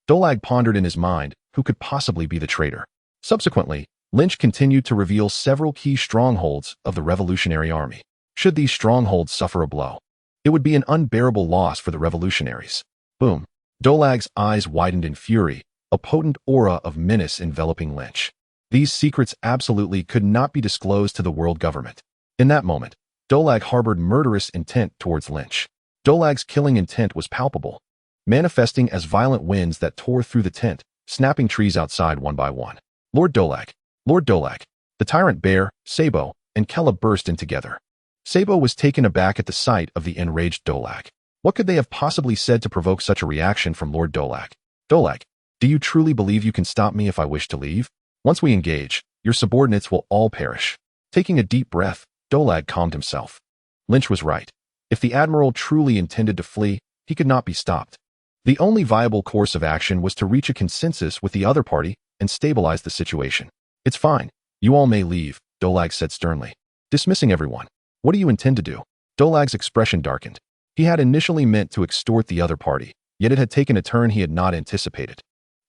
Dolag pondered in his mind who could possibly be the traitor. Subsequently, Lynch continued to reveal several key strongholds of the Revolutionary Army. Should these strongholds suffer a blow, it would be an unbearable loss for the revolutionaries. Boom. Dolag's eyes widened in fury, a potent aura of menace enveloping Lynch. These secrets absolutely could not be disclosed to the world government. In that moment, Dolag harbored murderous intent towards Lynch. Dolag's killing intent was palpable, manifesting as violent winds that tore through the tent, snapping trees outside one by one. Lord Dolag! Lord Dolag! The Tyrant Bear, Sabo, and Kella burst in together. Sabo was taken aback at the sight of the enraged Dolag. What could they have possibly said to provoke such a reaction from Lord Dolag? Dolag, do you truly believe you can stop me if I wish to leave? Once we engage, your subordinates will all perish. Taking a deep breath, Dolag calmed himself. Lynch was right. If the admiral truly intended to flee, he could not be stopped. The only viable course of action was to reach a consensus with the other party and stabilize the situation. It's fine. You all may leave, Dolag said sternly, dismissing everyone. What do you intend to do? Dolag's expression darkened. He had initially meant to extort the other party, yet it had taken a turn he had not anticipated.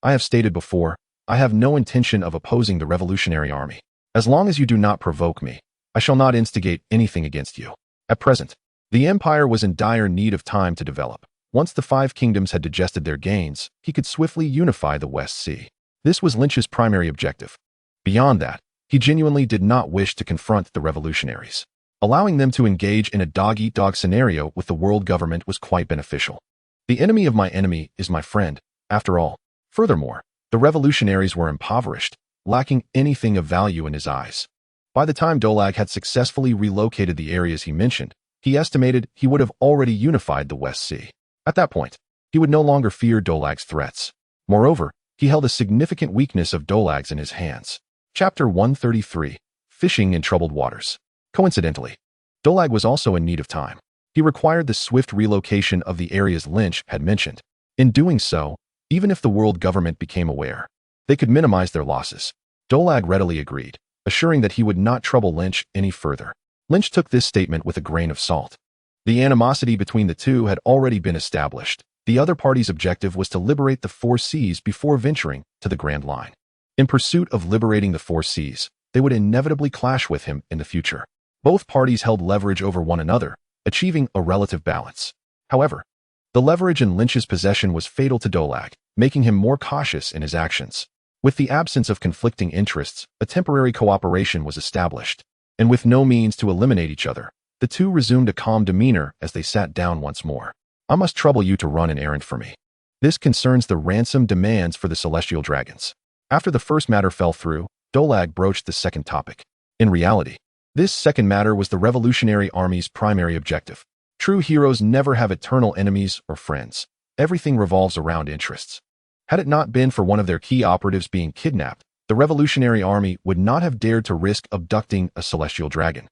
I have stated before, I have no intention of opposing the Revolutionary Army. As long as you do not provoke me, I shall not instigate anything against you. At present, the Empire was in dire need of time to develop. Once the Five Kingdoms had digested their gains, he could swiftly unify the West Sea. This was Lynch's primary objective. Beyond that, he genuinely did not wish to confront the revolutionaries. Allowing them to engage in a dog-eat-dog scenario with the world government was quite beneficial. The enemy of my enemy is my friend, after all. Furthermore, the revolutionaries were impoverished, lacking anything of value in his eyes. By the time Dolag had successfully relocated the areas he mentioned, he estimated he would have already unified the West Sea. At that point, he would no longer fear Dolag's threats. Moreover, he held a significant weakness of Dolag's in his hands. Chapter 133, Fishing in Troubled Waters. Coincidentally, Dolag was also in need of time. He required the swift relocation of the areas Lynch had mentioned. In doing so, even if the world government became aware, they could minimize their losses. Dolag readily agreed, assuring that he would not trouble Lynch any further. Lynch took this statement with a grain of salt. The animosity between the two had already been established. The other party's objective was to liberate the Four Seas before venturing to the Grand Line. In pursuit of liberating the Four Seas, they would inevitably clash with him in the future. Both parties held leverage over one another, achieving a relative balance. However, the leverage in Lynch's possession was fatal to Dolag, making him more cautious in his actions. With the absence of conflicting interests, a temporary cooperation was established, and with no means to eliminate each other, the two resumed a calm demeanor as they sat down once more. I must trouble you to run an errand for me. This concerns the ransom demands for the celestial dragons. After the first matter fell through, Dolag broached the second topic. In reality, this second matter was the Revolutionary Army's primary objective. True heroes never have eternal enemies or friends. Everything revolves around interests. Had it not been for one of their key operatives being kidnapped, the Revolutionary Army would not have dared to risk abducting a celestial dragon,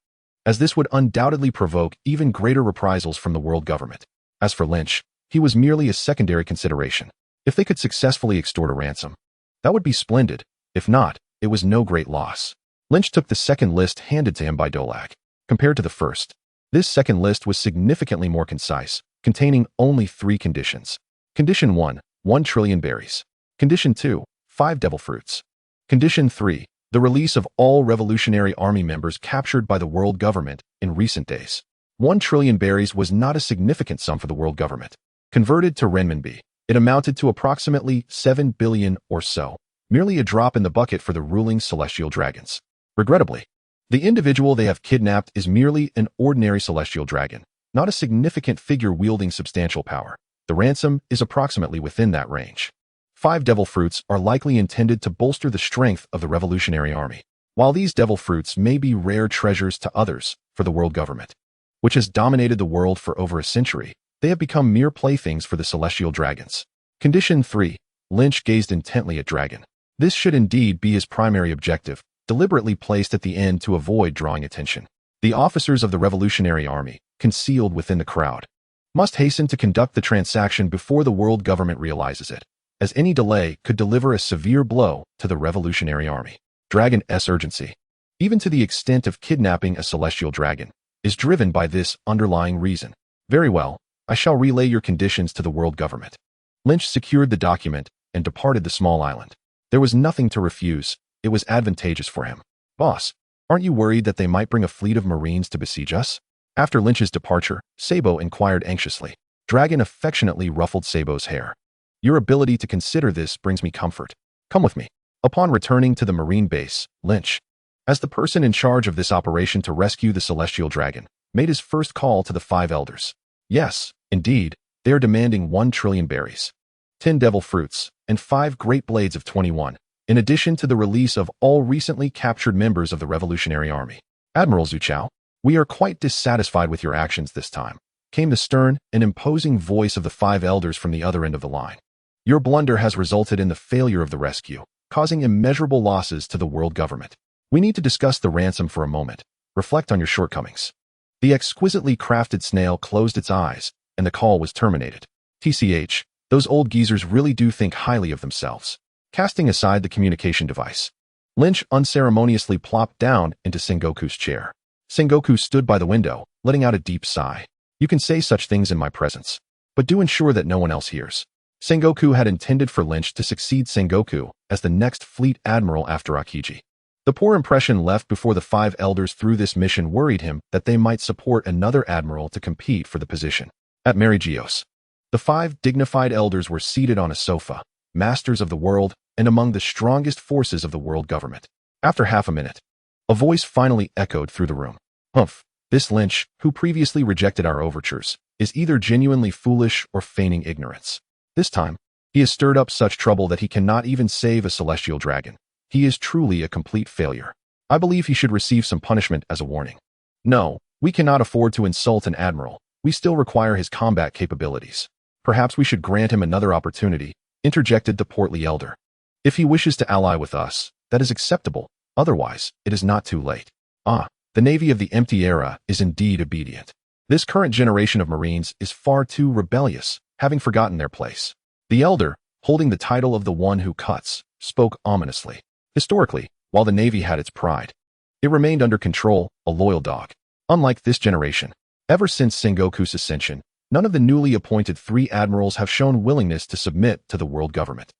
as this would undoubtedly provoke even greater reprisals from the world government. As for Lynch, he was merely a secondary consideration. If they could successfully extort a ransom, that would be splendid. If not, it was no great loss. Lynch took the second list handed to him by Dolag. Compared to the first, this second list was significantly more concise, containing only 3 conditions. Condition 1, 1 trillion berries. Condition 2, 5 devil fruits. Condition 3, the release of all Revolutionary Army members captured by the world government in recent days. 1 trillion berries was not a significant sum for the world government. Converted to renminbi, it amounted to approximately 7 billion or so, merely a drop in the bucket for the ruling celestial dragons. Regrettably, the individual they have kidnapped is merely an ordinary celestial dragon, not a significant figure wielding substantial power. The ransom is approximately within that range. 5 devil fruits are likely intended to bolster the strength of the Revolutionary Army. While these devil fruits may be rare treasures to others, for the world government, which has dominated the world for over a century, they have become mere playthings for the celestial dragons. Condition 3. Lynch gazed intently at Dragon. This should indeed be his primary objective, deliberately placed at the end to avoid drawing attention. The officers of the Revolutionary Army, concealed within the crowd, must hasten to conduct the transaction before the world government realizes it, as any delay could deliver a severe blow to the Revolutionary Army. Dragon's urgency, even to the extent of kidnapping a celestial dragon, is driven by this underlying reason. Very well, I shall relay your conditions to the world government. Lynch secured the document and departed the small island. There was nothing to refuse. It was advantageous for him. Boss, aren't you worried that they might bring a fleet of Marines to besiege us? After Lynch's departure, Sabo inquired anxiously. Dragon affectionately ruffled Sabo's hair. Your ability to consider this brings me comfort. Come with me. Upon returning to the Marine base, Lynch, as the person in charge of this operation to rescue the celestial dragon, made his first call to the 5 elders. Yes, indeed, they are demanding 1 trillion berries, 10 devil fruits, and 5 great blades of 21, in addition to the release of all recently captured members of the Revolutionary Army. Admiral Zuchao, we are quite dissatisfied with your actions this time, came the stern and imposing voice of the 5 elders from the other end of the line. Your blunder has resulted in the failure of the rescue, causing immeasurable losses to the world government. We need to discuss the ransom for a moment. Reflect on your shortcomings. The exquisitely crafted snail closed its eyes, and the call was terminated. TCH, those old geezers really do think highly of themselves. Casting aside the communication device, Lynch unceremoniously plopped down into Sengoku's chair. Sengoku stood by the window, letting out a deep sigh. You can say such things in my presence, but do ensure that no one else hears. Sengoku had intended for Lynch to succeed Sengoku as the next fleet admiral after Akiji. The poor impression left before the 5 elders through this mission worried him that they might support another admiral to compete for the position. At Marigios, the 5 dignified elders were seated on a sofa, masters of the world and among the strongest forces of the world government. After half a minute, a voice finally echoed through the room. Humph, this Lynch, who previously rejected our overtures, is either genuinely foolish or feigning ignorance. This time, he has stirred up such trouble that he cannot even save a celestial dragon. He is truly a complete failure. I believe he should receive some punishment as a warning. No, We cannot afford to insult an admiral. We still require his combat capabilities. Perhaps we should grant him another opportunity, interjected the portly elder. If he wishes to ally with us, that is acceptable. Otherwise, it is not too late. Ah, the navy of the empty era is indeed obedient. This current generation of Marines is far too rebellious, having forgotten their place. The elder, holding the title of the one who cuts, spoke ominously. Historically, while the navy had its pride, it remained under control, a loyal dog. Unlike this generation, ever since Sengoku's ascension, none of the newly appointed 3 admirals have shown willingness to submit to the world government.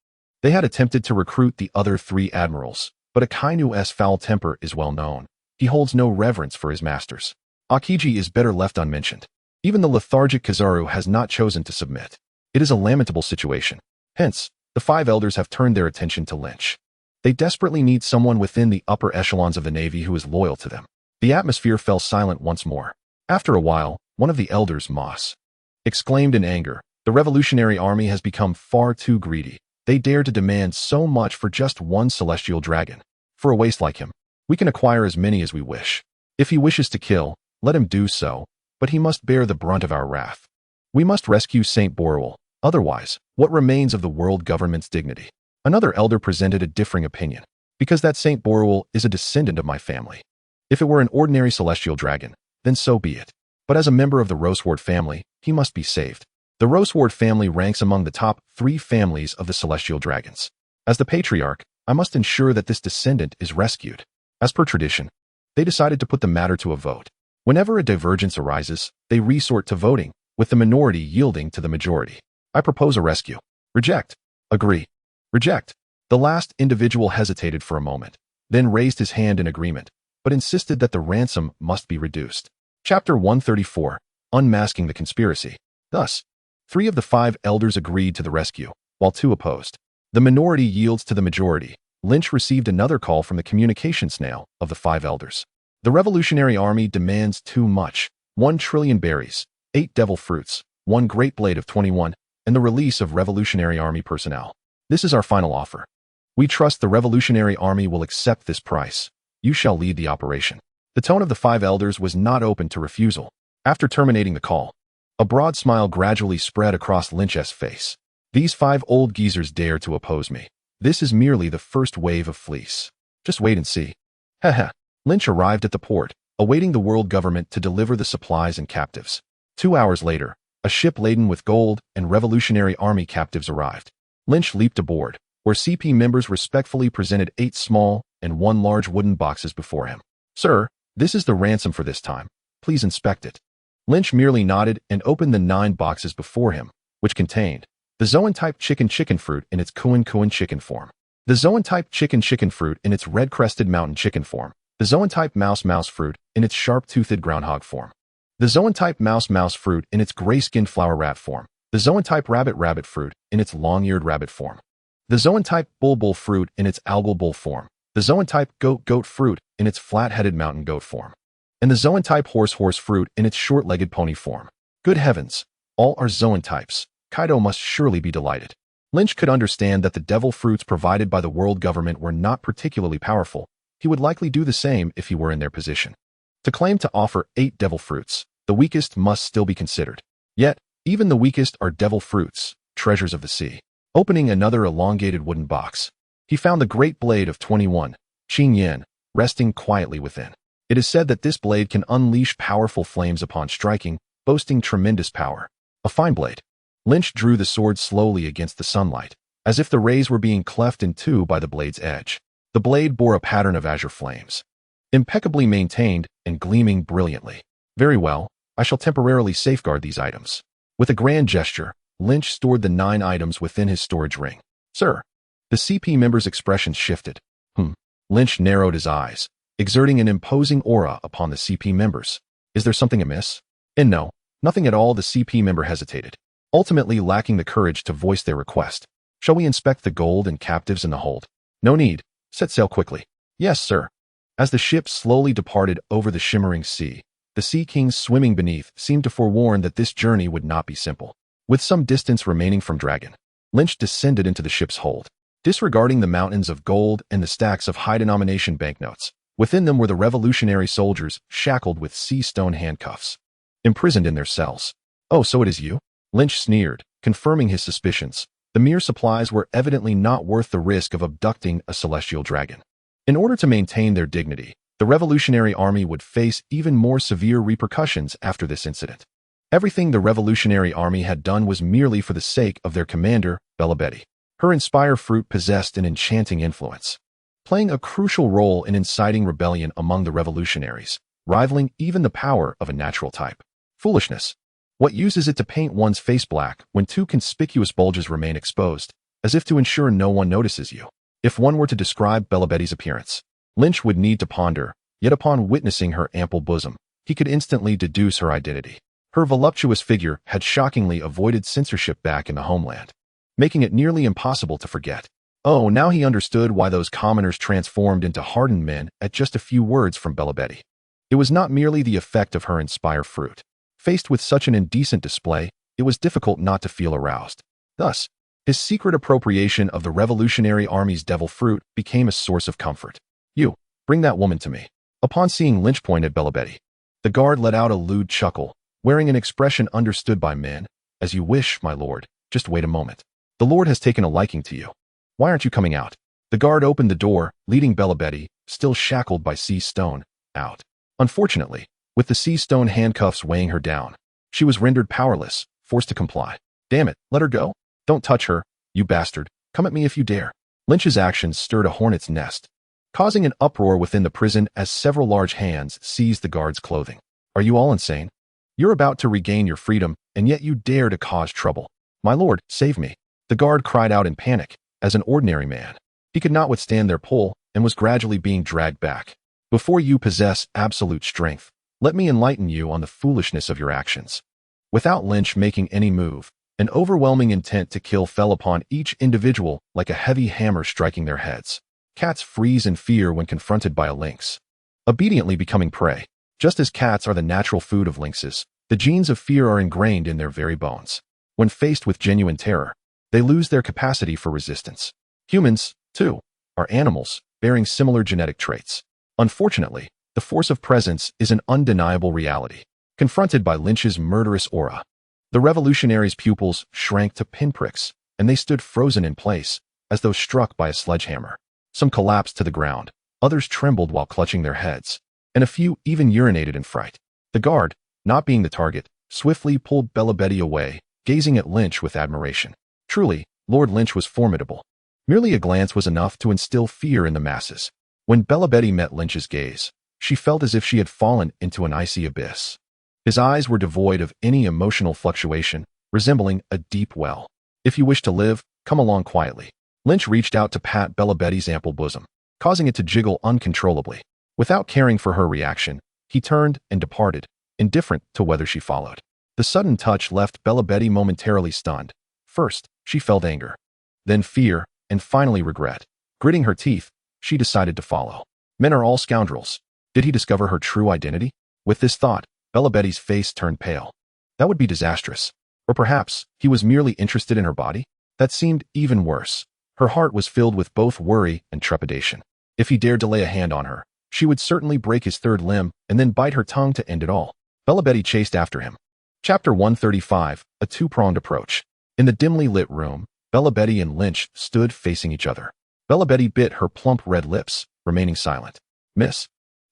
They had attempted to recruit the other 3 admirals, but Akainu's foul temper is well known. He holds no reverence for his masters. Akiji is better left unmentioned. Even the lethargic Kizaru has not chosen to submit. It is a lamentable situation. Hence, the 5 elders have turned their attention to Lynch. They desperately need someone within the upper echelons of the navy who is loyal to them. The atmosphere fell silent once more. After a while, one of the elders, Moss, exclaimed in anger, "The revolutionary army has become far too greedy. They dare to demand so much for just one celestial dragon. For a waste like him, we can acquire as many as we wish. If he wishes to kill, let him do so, but he must bear the brunt of our wrath. We must rescue St. Borwell. Otherwise, what remains of the world government's dignity?" Another elder presented a differing opinion. "Because that St. Borwell is a descendant of my family. If it were an ordinary celestial dragon, then so be it. But as a member of the Roseward family, he must be saved. The Roseward family ranks among the top 3 families of the celestial dragons. As the patriarch, I must ensure that this descendant is rescued." As per tradition, they decided to put the matter to a vote. Whenever a divergence arises, they resort to voting, with the minority yielding to the majority. "I propose a rescue." "Reject." "Agree." "Reject." The last individual hesitated for a moment, then raised his hand in agreement, but insisted that the ransom must be reduced. Chapter 134, Unmasking the Conspiracy. Thus, 3 of the 5 elders agreed to the rescue, while 2 opposed. The minority yields to the majority. Lynch received another call from the communication snail of the 5 elders. "The revolutionary army demands too much. 1 trillion berries, 8 devil fruits, 1 great blade of 21, and the release of revolutionary army personnel. This is our final offer. We trust the revolutionary army will accept this price. You shall lead the operation." The tone of the 5 elders was not open to refusal. After terminating the call, a broad smile gradually spread across Lynch's face. "These 5 old geezers dare to oppose me. This is merely the first wave of fleece. Just wait and see." Heh. Lynch arrived at the port, awaiting the world government to deliver the supplies and captives. 2 hours later, a ship laden with gold and revolutionary army captives arrived. Lynch leaped aboard, where CP members respectfully presented 8 small and 1 large wooden boxes before him. "Sir, this is the ransom for this time. Please inspect it." Lynch merely nodded and opened the 9 boxes before him, which contained the Zoan-type chicken fruit in its Kuan chicken form, the Zoan-type chicken fruit in its red-crested mountain chicken form, the Zoan-type mouse fruit in its sharp-toothed groundhog form, the Zoan-type mouse fruit in its gray-skinned flower rat form, the Zoan-type rabbit fruit in its long-eared rabbit form, the Zoan-type bull fruit in its algal bull form, the Zoan-type goat fruit in its flat-headed mountain goat form, and the Zoan-type horse fruit in its short-legged pony form. Good heavens, all are Zoan types. Kaido must surely be delighted. Lynch could understand that the devil fruits provided by the world government were not particularly powerful. He would likely do the same if he were in their position. To claim to offer 8 devil fruits, the weakest must still be considered. Yet, even the weakest are devil fruits, treasures of the sea. Opening another elongated wooden box, he found the great blade of 21, Qing Yin, resting quietly within. It is said that this blade can unleash powerful flames upon striking, boasting tremendous power. A fine blade. Lynch drew the sword slowly against the sunlight, as if the rays were being cleft in 2 by the blade's edge. The blade bore a pattern of azure flames, impeccably maintained and gleaming brilliantly. "Very well, I shall temporarily safeguard these items." With a grand gesture, Lynch stored the 9 items within his storage ring. "Sir." The CP member's expressions shifted. Lynch narrowed his eyes, exerting an imposing aura upon the CP members. "Is there something amiss?" "And no, nothing at all." The CP member hesitated, ultimately lacking the courage to voice their request. "Shall we inspect the gold and captives in the hold?" "No need. Set sail quickly." "Yes, sir." As the ship slowly departed over the shimmering sea, the sea kings swimming beneath seemed to forewarn that this journey would not be simple. With some distance remaining from Dragon, Lynch descended into the ship's hold. Disregarding the mountains of gold and the stacks of high-denomination banknotes, Within them were the revolutionary soldiers, shackled with sea stone handcuffs, imprisoned in their cells. "Oh, so it is you?" Lynch sneered, confirming his suspicions. The mere supplies were evidently not worth the risk of abducting a celestial dragon. In order to maintain their dignity, the Revolutionary Army would face even more severe repercussions after this incident. Everything the Revolutionary Army had done was merely for the sake of their commander, Belabedi. Her Inspire Fruit possessed an enchanting influence, playing a crucial role in inciting rebellion among the revolutionaries, rivaling even the power of a natural type. Foolishness. What use is it to paint one's face black when two conspicuous bulges remain exposed, as if to ensure no one notices you? If one were to describe Belabedi's appearance, Lynch would need to ponder, yet upon witnessing her ample bosom, he could instantly deduce her identity. Her voluptuous figure had shockingly avoided censorship back in the homeland, making it nearly impossible to forget. Oh, now he understood why those commoners transformed into hardened men at just a few words from Belabedi. It was not merely the effect of her Inspire Fruit. Faced with such an indecent display, it was difficult not to feel aroused. Thus, his secret appropriation of the Revolutionary Army's devil fruit became a source of comfort. "You, bring that woman to me." Upon seeing Lynch point at Belabedi, the guard let out a lewd chuckle, wearing an expression understood by men. "As you wish, my lord. Just wait a moment. The lord has taken a liking to you. Why aren't you coming out?" The guard opened the door, leading Belabedi, still shackled by sea stone, out. Unfortunately, with the sea stone handcuffs weighing her down, she was rendered powerless, forced to comply. "Damn it, let her go. Don't touch her, you bastard. Come at me if you dare." Lynch's actions stirred a hornet's nest, causing an uproar within the prison as several large hands seized the guard's clothing. "Are you all insane? You're about to regain your freedom, and yet you dare to cause trouble. My lord, save me." The guard cried out in panic. As an ordinary man, he could not withstand their pull and was gradually being dragged back. "Before you possess absolute strength, let me enlighten you on the foolishness of your actions." Without Lynch making any move, an overwhelming intent to kill fell upon each individual like a heavy hammer striking their heads. Cats freeze in fear when confronted by a lynx, obediently becoming prey. Just as cats are the natural food of lynxes, the genes of fear are ingrained in their very bones. When faced with genuine terror, they lose their capacity for resistance. Humans, too, are animals bearing similar genetic traits. Unfortunately, the force of presence is an undeniable reality. Confronted by Lynch's murderous aura, the revolutionaries' pupils shrank to pinpricks, and they stood frozen in place, as though struck by a sledgehammer. Some collapsed to the ground, others trembled while clutching their heads, and a few even urinated in fright. The guard, not being the target, swiftly pulled Belabedi away, gazing at Lynch with admiration. Truly, Lord Lynch was formidable. Merely a glance was enough to instill fear in the masses. When Belabedi met Lynch's gaze, she felt as if she had fallen into an icy abyss. His eyes were devoid of any emotional fluctuation, resembling a deep well. "If you wish to live, come along quietly." Lynch reached out to pat Belabedi's ample bosom, causing it to jiggle uncontrollably. Without caring for her reaction, he turned and departed, indifferent to whether she followed. The sudden touch left Belabedi momentarily stunned. First, she felt anger, then fear, and finally regret. Gritting her teeth, she decided to follow. Men are all scoundrels. Did he discover her true identity? With this thought, Belabedi's face turned pale. That would be disastrous. Or perhaps he was merely interested in her body? That seemed even worse. Her heart was filled with both worry and trepidation. If he dared to lay a hand on her, she would certainly break his third limb and then bite her tongue to end it all. Belabedi chased after him. Chapter 135, A Two-Pronged Approach. In the dimly lit room, Belabedi and Lynch stood facing each other. Belabedi bit her plump red lips, remaining silent. "Miss,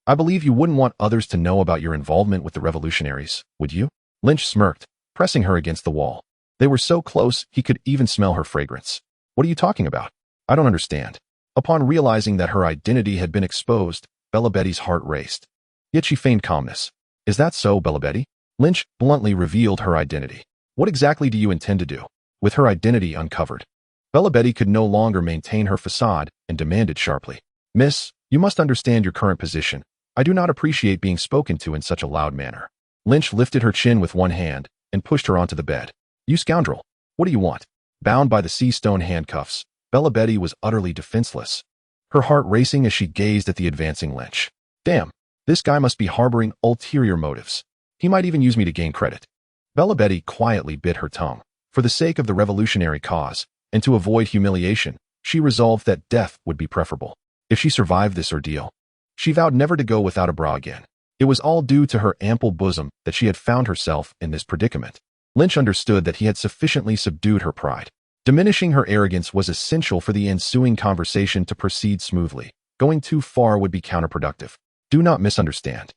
I believe you wouldn't want others to know about your involvement with the revolutionaries, would you?" Lynch smirked, pressing her against the wall. They were so close he could even smell her fragrance. "What are you talking about? I don't understand." Upon realizing that her identity had been exposed, Belabedi's heart raced. Yet she feigned calmness. "Is that so, Belabedi?" Lynch bluntly revealed her identity. "What exactly do you intend to do?" With her identity uncovered, Belabedi could no longer maintain her facade and demanded sharply. "Miss, you must understand your current position. I do not appreciate being spoken to in such a loud manner." Lynch lifted her chin with one hand and pushed her onto the bed. "You scoundrel! What do you want?" Bound by the sea stone handcuffs, Belabedi was utterly defenseless, her heart racing as she gazed at the advancing Lynch. "Damn, this guy must be harboring ulterior motives. He might even use me to gain credit." Belabedi quietly bit her tongue. For the sake of the revolutionary cause, and to avoid humiliation, she resolved that death would be preferable. If she survived this ordeal, She vowed never to go without a bra again. It was all due to her ample bosom that she had found herself in this predicament. Lynch understood that he had sufficiently subdued her pride. Diminishing her arrogance was essential for the ensuing conversation to proceed smoothly. Going too far would be counterproductive. Do not misunderstand.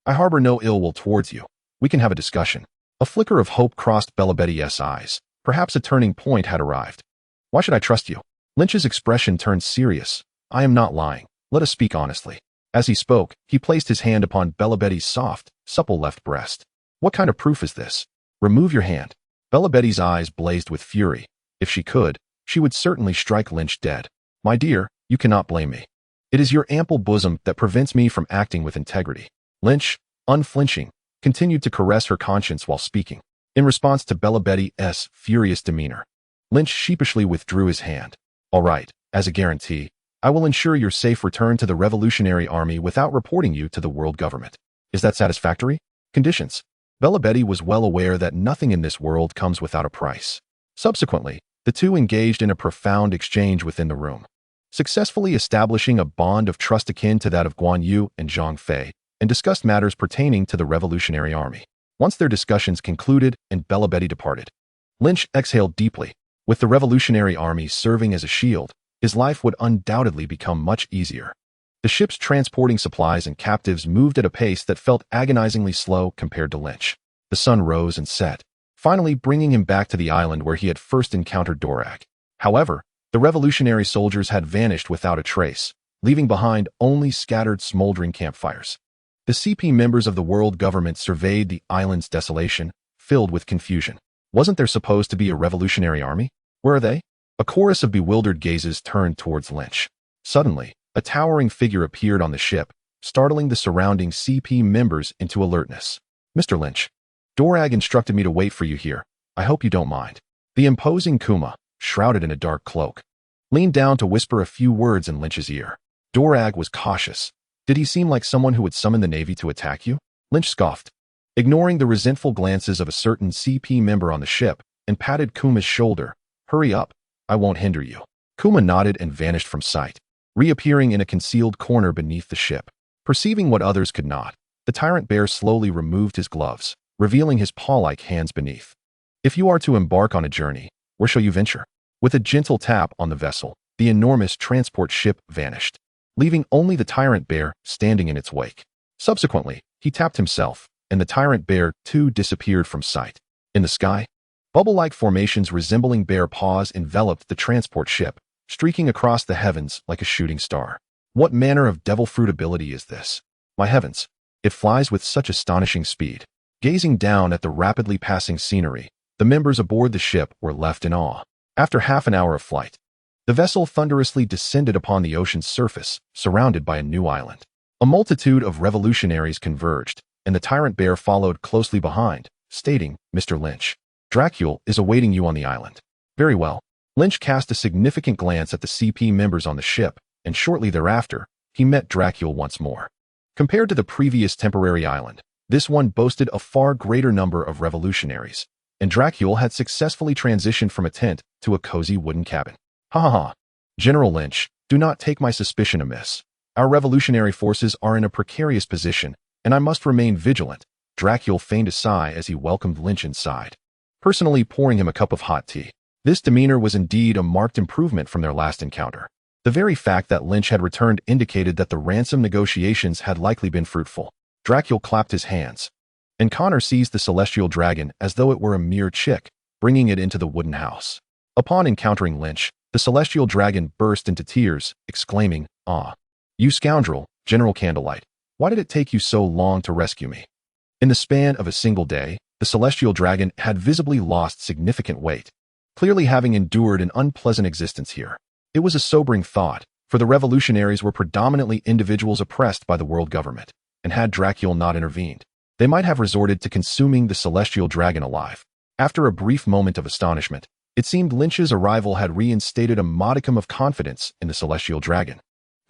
I harbor no ill will towards you. We can have a discussion. A flicker of hope crossed Belabetty's eyes. Perhaps a turning point had arrived. Why should I trust you? Lynch's expression turned serious. I am not lying. Let us speak honestly. As he spoke, he placed his hand upon Belabetty's soft, supple left breast. What kind of proof is this? Remove your hand. Belabetty's eyes blazed with fury. If she could, she would certainly strike Lynch dead. My dear, you cannot blame me. It is your ample bosom that prevents me from acting with integrity. Lynch, unflinching, continued to caress her conscience while speaking. In response to Belabetty's furious demeanor, Lynch sheepishly withdrew his hand. All right, as a guarantee, I will ensure your safe return to the Revolutionary Army without reporting you to the world government. Is that satisfactory? Conditions. Belabetty was well aware that nothing in this world comes without a price. Subsequently, the two engaged in a profound exchange within the room, successfully establishing a bond of trust akin to that of Guan Yu and Zhang Fei, and discussed matters pertaining to the Revolutionary Army. Once their discussions concluded and Belabetty departed, Lynch exhaled deeply. With the Revolutionary Army serving as a shield, his life would undoubtedly become much easier. The ships transporting supplies and captives moved at a pace that felt agonizingly slow compared to Lynch. The sun rose and set, finally bringing him back to the island where he had first encountered Dorag. However, the revolutionary soldiers had vanished without a trace, leaving behind only scattered smoldering campfires. The CP members of the world government surveyed the island's desolation, filled with confusion. Wasn't there supposed to be a revolutionary army? Where are they? A chorus of bewildered gazes turned towards Lynch. Suddenly, a towering figure appeared on the ship, startling the surrounding CP members into alertness. Mr. Lynch, Dorag instructed me to wait for you here. I hope you don't mind. The imposing Kuma, shrouded in a dark cloak, leaned down to whisper a few words in Lynch's ear. Dorag was cautious. Did he seem like someone who would summon the Navy to attack you? Lynch scoffed, ignoring the resentful glances of a certain CP member on the ship, and patted Kuma's shoulder. Hurry up. I won't hinder you. Kuma nodded and vanished from sight, reappearing in a concealed corner beneath the ship. Perceiving what others could not, the tyrant bear slowly removed his gloves, revealing his paw-like hands beneath. If you are to embark on a journey, where shall you venture? With a gentle tap on the vessel, the enormous transport ship vanished, leaving only the tyrant bear standing in its wake. Subsequently, he tapped himself, and the tyrant bear too disappeared from sight. In the sky, bubble-like formations resembling bear paws enveloped the transport ship, streaking across the heavens like a shooting star. What manner of devil fruit ability is this? My heavens, it flies with such astonishing speed. Gazing down at the rapidly passing scenery, the members aboard the ship were left in awe. After half an hour of flight, the vessel thunderously descended upon the ocean's surface, surrounded by a new island. A multitude of revolutionaries converged, and the tyrant bear followed closely behind, stating, Mr. Lynch, Dracul is awaiting you on the island. Very well. Lynch cast a significant glance at the CP members on the ship, and shortly thereafter, he met Dracul once more. Compared to the previous temporary island, this one boasted a far greater number of revolutionaries, and Dracul had successfully transitioned from a tent to a cozy wooden cabin. Ha ha ha. General Lynch, do not take my suspicion amiss. Our revolutionary forces are in a precarious position, and I must remain vigilant. Dracul feigned a sigh as he welcomed Lynch inside, personally pouring him a cup of hot tea. This demeanor was indeed a marked improvement from their last encounter. The very fact that Lynch had returned indicated that the ransom negotiations had likely been fruitful. Dracul clapped his hands, and Connor seized the celestial dragon as though it were a mere chick, bringing it into the wooden house. Upon encountering Lynch, the celestial dragon burst into tears, exclaiming, Ah, you scoundrel, General Candlelight, why did it take you so long to rescue me? In the span of a single day, the celestial dragon had visibly lost significant weight, clearly having endured an unpleasant existence here. It was a sobering thought, for the revolutionaries were predominantly individuals oppressed by the world government, and had Dracul not intervened, they might have resorted to consuming the celestial dragon alive. After a brief moment of astonishment, it seemed Lynch's arrival had reinstated a modicum of confidence in the celestial dragon,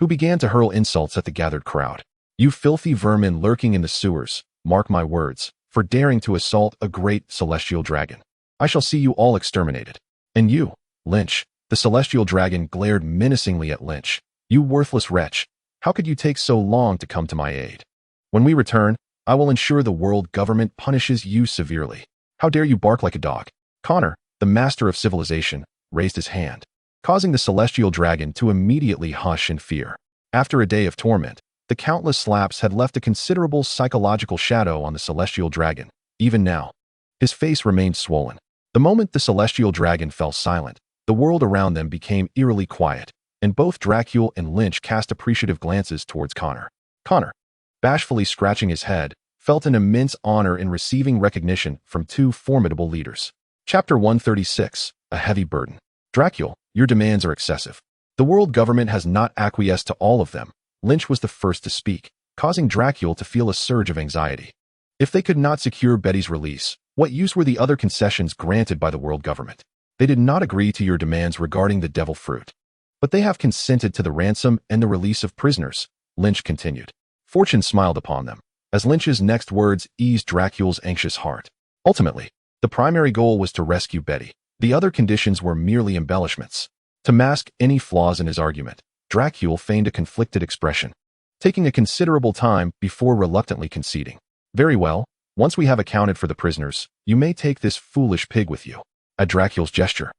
who began to hurl insults at the gathered crowd. You filthy vermin lurking in the sewers, mark my words, for daring to assault a great celestial dragon. I shall see you all exterminated. And you, Lynch, the celestial dragon glared menacingly at Lynch. You worthless wretch, How could you take so long to come to my aid? When we return, I will ensure the world government punishes you severely. How dare you bark like a dog? Connor, the master of civilization, raised his hand, causing the celestial dragon to immediately hush in fear. After a day of torment, the countless slaps had left a considerable psychological shadow on the celestial dragon. Even now, his face remained swollen. The moment the celestial dragon fell silent, the world around them became eerily quiet, and both Dracula and Lynch cast appreciative glances towards Connor. Connor, bashfully scratching his head, felt an immense honor in receiving recognition from two formidable leaders. Chapter 136, A Heavy Burden. Dracula, your demands are excessive. The world government has not acquiesced to all of them. Lynch was the first to speak, causing Dracula to feel a surge of anxiety. If they could not secure Betty's release, what use were the other concessions granted by the world government? They did not agree to your demands regarding the devil fruit. But they have consented to the ransom and the release of prisoners, Lynch continued. Fortune smiled upon them, as Lynch's next words eased Dracula's anxious heart. Ultimately, the primary goal was to rescue Betty. The other conditions were merely embellishments. To mask any flaws in his argument, Dracula feigned a conflicted expression, taking a considerable time before reluctantly conceding. Very well, once we have accounted for the prisoners, you may take this foolish pig with you. At Dracula's gesture,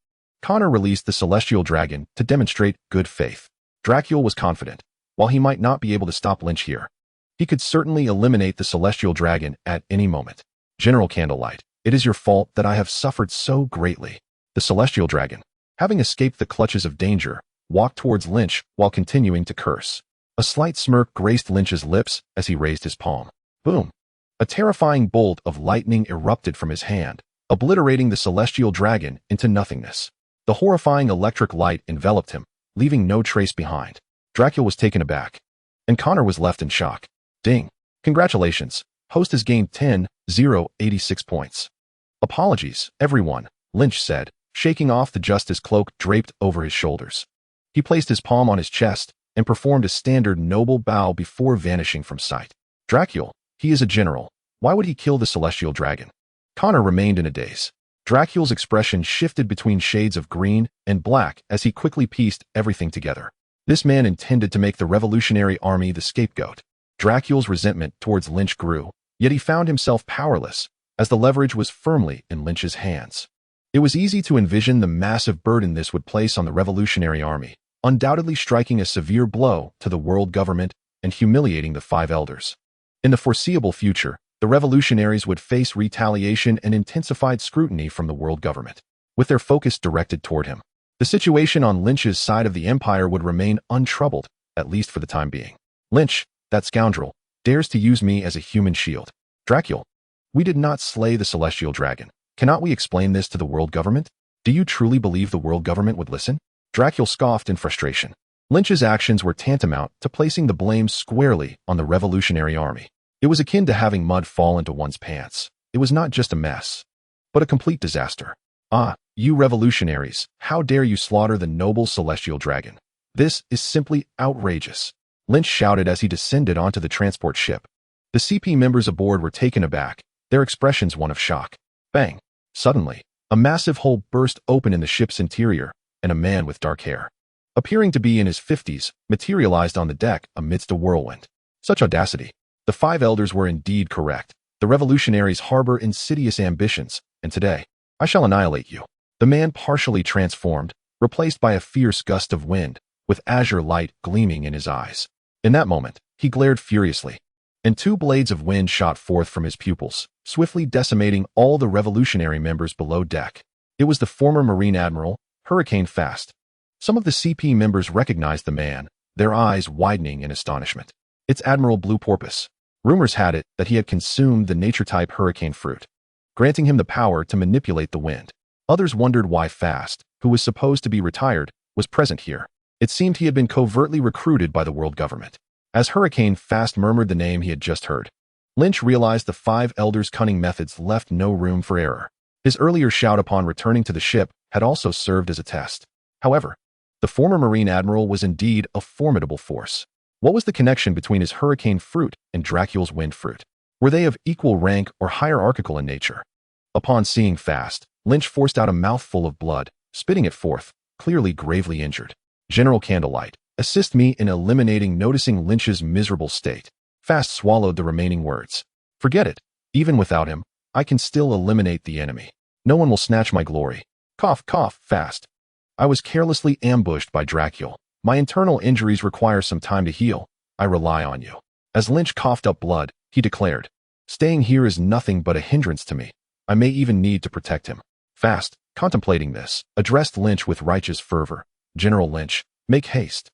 Connor released the celestial dragon to demonstrate good faith. Dracula was confident. While he might not be able to stop Lynch here, he could certainly eliminate the celestial dragon at any moment. General Candlelight, it is your fault that I have suffered so greatly. The celestial dragon, having escaped the clutches of danger, walked towards Lynch while continuing to curse. A slight smirk graced Lynch's lips as he raised his palm. Boom! A terrifying bolt of lightning erupted from his hand, obliterating the celestial dragon into nothingness. The horrifying electric light enveloped him, leaving no trace behind. Dracula was taken aback, and Connor was left in shock. Ding! Congratulations! Host has gained 86 points. Apologies, everyone, Lynch said, shaking off the justice cloak draped over his shoulders. He placed his palm on his chest and performed a standard noble bow before vanishing from sight. Dracula, he is a general. Why would he kill the celestial dragon? Connor remained in a daze. Dracula's expression shifted between shades of green and black as he quickly pieced everything together. This man intended to make the revolutionary army the scapegoat. Dracula's resentment towards Lynch grew, yet he found himself powerless, as the leverage was firmly in Lynch's hands. It was easy to envision the massive burden this would place on the revolutionary army, undoubtedly striking a severe blow to the world government and humiliating the five elders. In the foreseeable future, the revolutionaries would face retaliation and intensified scrutiny from the world government, with their focus directed toward him. The situation on Lynch's side of the empire would remain untroubled, at least for the time being. Lynch, that scoundrel, dares to use me as a human shield. Dracula, we did not slay the celestial dragon. Cannot we explain this to the world government? Do you truly believe the world government would listen? Dracula scoffed in frustration. Lynch's actions were tantamount to placing the blame squarely on the revolutionary army. It was akin to having mud fall into one's pants. It was not just a mess, but a complete disaster. Ah, you revolutionaries, how dare you slaughter the noble celestial dragon? This is simply outrageous, Lynch shouted as he descended onto the transport ship. The CP members aboard were taken aback, their expressions one of shock. Bang! Suddenly, a massive hole burst open in the ship's interior, and a man with dark hair, appearing to be in his 50s, materialized on the deck amidst a whirlwind. Such audacity! The five elders were indeed correct. The revolutionaries harbor insidious ambitions, and today, I shall annihilate you. The man partially transformed, replaced by a fierce gust of wind, with azure light gleaming in his eyes. In that moment, he glared furiously, and two blades of wind shot forth from his pupils, swiftly decimating all the revolutionary members below deck. It was the former Marine Admiral, Hurricane Fast. Some of the CP members recognized the man, their eyes widening in astonishment. It's Admiral Blue Porpoise. Rumors had it that he had consumed the nature-type hurricane fruit, granting him the power to manipulate the wind. Others wondered why Fast, who was supposed to be retired, was present here. It seemed he had been covertly recruited by the world government. As Hurricane Fast murmured the name he had just heard, Lynch realized the five elders' cunning methods left no room for error. His earlier shout upon returning to the ship had also served as a test. However, the former Marine Admiral was indeed a formidable force. What was the connection between his hurricane fruit and Dracula's wind fruit? Were they of equal rank or hierarchical in nature? Upon seeing Fast, Lynch forced out a mouthful of blood, spitting it forth, clearly gravely injured. General Candlelight, Assist me in eliminating noticing Lynch's miserable state. Fast swallowed the remaining words. Forget it. Even without him, I can still eliminate the enemy. No one will snatch my glory. Cough, cough, fast. I was carelessly ambushed by Dracula. My internal injuries require some time to heal. I rely on you. As Lynch coughed up blood, he declared, staying here is nothing but a hindrance to me. I may even need to protect him. Fast, contemplating this, addressed Lynch with righteous fervor. General Lynch, make haste.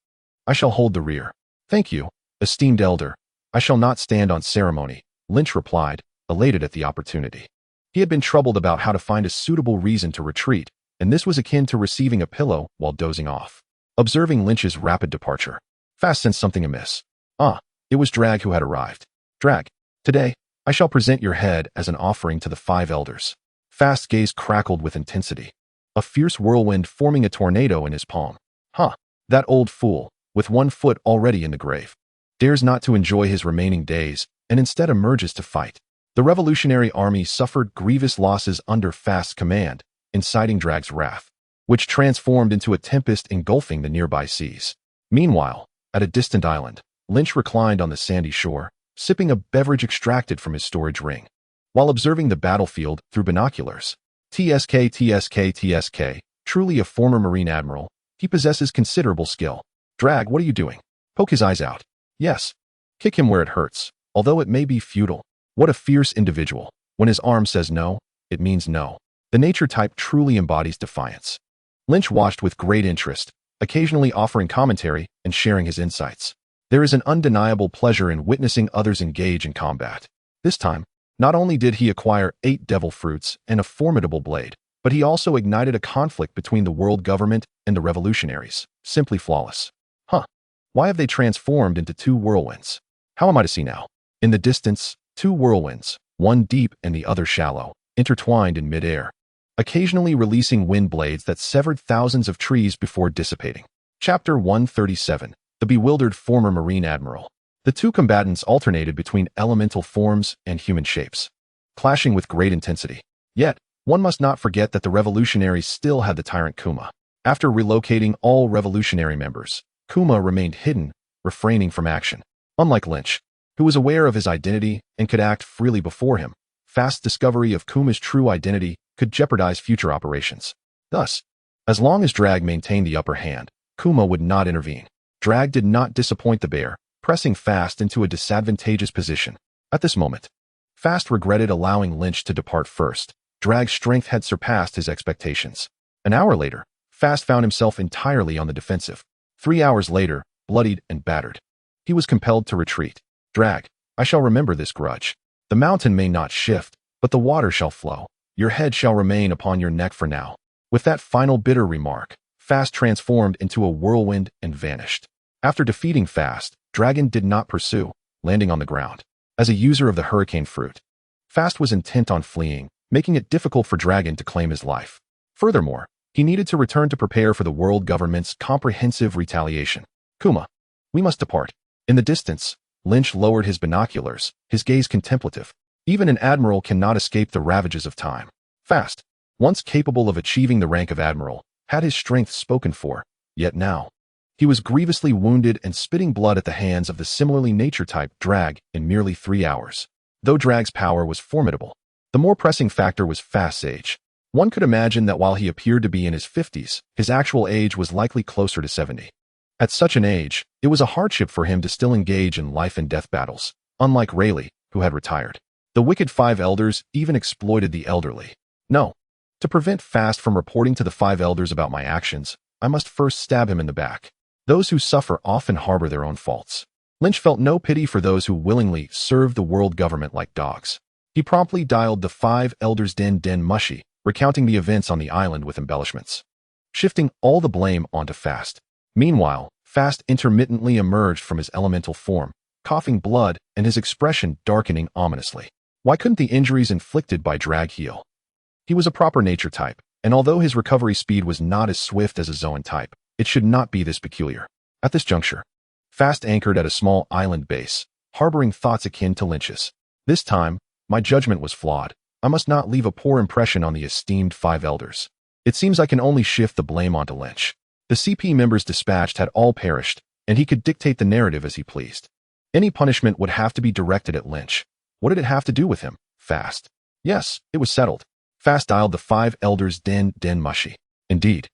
I shall hold the rear. Thank you, esteemed elder. I shall not stand on ceremony, Lynch replied, elated at the opportunity. He had been troubled about how to find a suitable reason to retreat, and this was akin to receiving a pillow while dozing off. Observing Lynch's rapid departure, Fast sensed something amiss. It was Drag who had arrived. Drag, today, I shall present your head as an offering to the 5 elders. Fast's gaze crackled with intensity, a fierce whirlwind forming a tornado in his palm. That old fool, with 1 foot already in the grave, dares not to enjoy his remaining days, and instead emerges to fight. The revolutionary army suffered grievous losses under Fast's command, inciting Drag's wrath, which transformed into a tempest engulfing the nearby seas. Meanwhile, at a distant island, Lynch reclined on the sandy shore, sipping a beverage extracted from his storage ring. While observing the battlefield through binoculars, TSK, truly a former Marine admiral, he possesses considerable skill. Drag, what are you doing? Poke his eyes out. Yes. Kick him where it hurts, although it may be futile. What a fierce individual. When his arm says no, it means no. The nature type truly embodies defiance. Lynch watched with great interest, occasionally offering commentary and sharing his insights. There is an undeniable pleasure in witnessing others engage in combat. This time, not only did he acquire 8 devil fruits and a formidable blade, but he also ignited a conflict between the world government and the revolutionaries. Simply flawless. Why have they transformed into 2 whirlwinds? How am I to see now? In the distance, 2 whirlwinds, one deep and the other shallow, intertwined in midair, occasionally releasing wind blades that severed thousands of trees before dissipating. Chapter 137. The bewildered former Marine admiral. The 2 combatants alternated between elemental forms and human shapes, clashing with great intensity. Yet, one must not forget that the revolutionaries still had the tyrant Kuma. After relocating all revolutionary members, Kuma remained hidden, refraining from action. Unlike Lynch, who was aware of his identity and could act freely before him, Fast's discovery of Kuma's true identity could jeopardize future operations. Thus, as long as Drag maintained the upper hand, Kuma would not intervene. Drag did not disappoint the bear, pressing Fast into a disadvantageous position. At this moment, Fast regretted allowing Lynch to depart first. Drag's strength had surpassed his expectations. An hour later, Fast found himself entirely on the defensive. 3 hours later, bloodied and battered, he was compelled to retreat. Drag, I shall remember this grudge. The mountain may not shift, but the water shall flow. Your head shall remain upon your neck for now. With that final bitter remark, Fast transformed into a whirlwind and vanished. After defeating Fast, Dragon did not pursue, landing on the ground. As a user of the hurricane fruit, Fast was intent on fleeing, making it difficult for Dragon to claim his life. Furthermore, he needed to return to prepare for the world government's comprehensive retaliation. Kuma, we must depart. In the distance, Lynch lowered his binoculars, his gaze contemplative. Even an admiral cannot escape the ravages of time. Fast, once capable of achieving the rank of admiral, had his strength spoken for, yet now, he was grievously wounded and spitting blood at the hands of the similarly nature-type Drag in merely 3 hours. Though Drag's power was formidable, the more pressing factor was Fast's age. One could imagine that while he appeared to be in his 50s, his actual age was likely closer to 70. At such an age, it was a hardship for him to still engage in life-and-death battles, unlike Rayleigh, who had retired. The wicked 5 elders even exploited the elderly. No. To prevent Fast from reporting to the 5 elders about my actions, I must first stab him in the back. Those who suffer often harbor their own faults. Lynch felt no pity for those who willingly served the world government like dogs. He promptly dialed the 5 elders den mushy, recounting the events on the island with embellishments, shifting all the blame onto Fast. Meanwhile, Fast intermittently emerged from his elemental form, coughing blood and his expression darkening ominously. Why couldn't the injuries inflicted by Drag heal? He was a proper nature type, and although his recovery speed was not as swift as a Zoan type, it should not be this peculiar. At this juncture, Fast anchored at a small island base, harboring thoughts akin to Lynch's. This time, my judgment was flawed. I must not leave a poor impression on the esteemed 5 elders. It seems I can only shift the blame onto Lynch. The CP members dispatched had all perished, and he could dictate the narrative as he pleased. Any punishment would have to be directed at Lynch. What did it have to do with him? Fast. Yes, it was settled. Fast dialed the 5 elders den mushy. Indeed.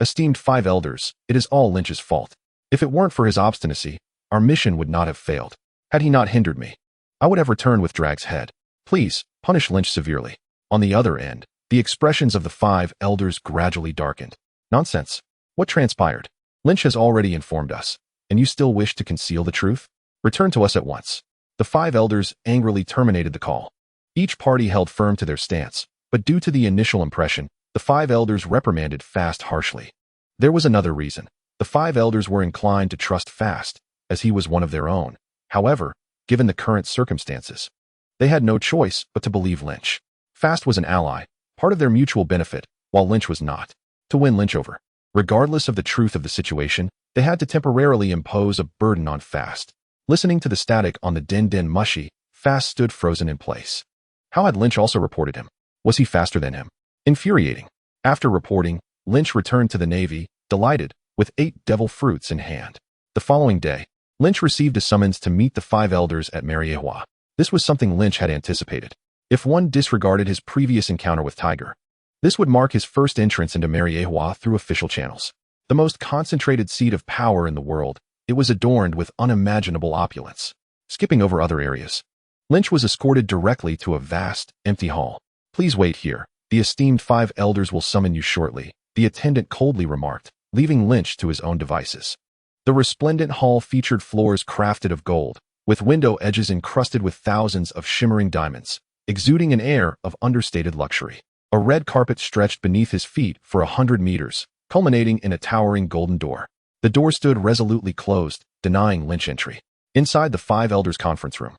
Esteemed 5 elders, it is all Lynch's fault. If it weren't for his obstinacy, our mission would not have failed. Had he not hindered me, I would have returned with Drag's head. Please, punish Lynch severely. On the other end, the expressions of the 5 elders gradually darkened. Nonsense. What transpired? Lynch has already informed us, and you still wish to conceal the truth? Return to us at once. The 5 elders angrily terminated the call. Each party held firm to their stance, but due to the initial impression, the 5 elders reprimanded Fast harshly. There was another reason. The 5 elders were inclined to trust Fast, as he was one of their own. However, given the current circumstances, they had no choice but to believe Lynch. Fast was an ally, part of their mutual benefit, while Lynch was not. To win Lynch over, regardless of the truth of the situation, they had to temporarily impose a burden on Fast. Listening to the static on the den mushy, Fast stood frozen in place. How had Lynch also reported him? Was he faster than him? Infuriating. After reporting, Lynch returned to the Navy, delighted, with 8 devil fruits in hand. The following day, Lynch received a summons to meet the 5 elders at Mariehua. This was something Lynch had anticipated. If one disregarded his previous encounter with Tiger, this would mark his first entrance into Mariehua through official channels. The most concentrated seat of power in the world, it was adorned with unimaginable opulence. Skipping over other areas, Lynch was escorted directly to a vast, empty hall. Please wait here. The esteemed 5 elders will summon you shortly, the attendant coldly remarked, leaving Lynch to his own devices. The resplendent hall featured floors crafted of gold, with window edges encrusted with thousands of shimmering diamonds, exuding an air of understated luxury. A red carpet stretched beneath his feet for 100 meters, culminating in a towering golden door. The door stood resolutely closed, denying Lynch entry. Inside the 5 elders' conference room,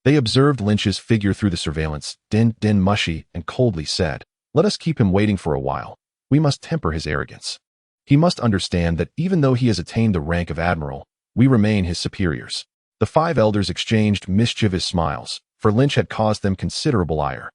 they observed Lynch's figure through the surveillance, den mushy, and coldly said, "Let us keep him waiting for a while. We must temper his arrogance. He must understand that even though he has attained the rank of admiral, we remain his superiors." The 5 elders exchanged mischievous smiles, for Lynch had caused them considerable ire,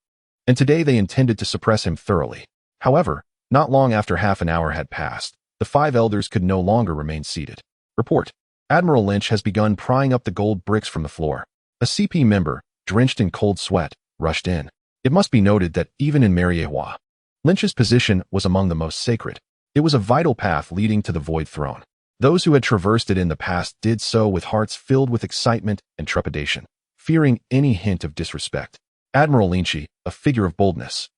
and today they intended to suppress him thoroughly. However, not long after half an hour had passed, the 5 elders could no longer remain seated. Report. Admiral Lynch has begun prying up the gold bricks from the floor. A CP member, drenched in cold sweat, rushed in. It must be noted that even in Mariehua, Lynch's position was among the most sacred. It was a vital path leading to the Void Throne. Those who had traversed it in the past did so with hearts filled with excitement and trepidation, fearing any hint of disrespect. Admiral Lynch, a figure of boldness,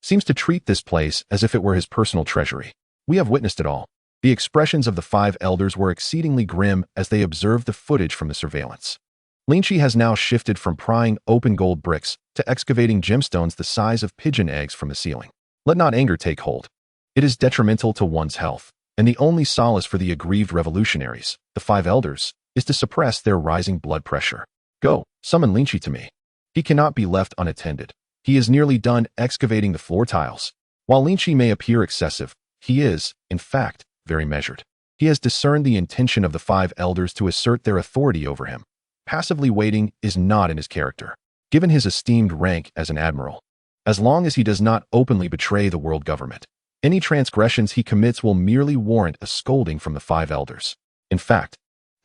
seems to treat this place as if it were his personal treasury. We have witnessed it all. The expressions of the 5 elders were exceedingly grim as they observed the footage from the surveillance. Lynch has now shifted from prying open gold bricks to excavating gemstones the size of pigeon eggs from the ceiling. Let not anger take hold. It is detrimental to one's health, and the only solace for the aggrieved revolutionaries, the 5 elders, is to suppress their rising blood pressure. Go, summon Lynch to me. He cannot be left unattended. He is nearly done excavating the floor tiles. While Lynch may appear excessive, he is, in fact, very measured. He has discerned the intention of the 5 elders to assert their authority over him. Passively waiting is not in his character, given his esteemed rank as an admiral. As long as he does not openly betray the world government, any transgressions he commits will merely warrant a scolding from the 5 elders. In fact,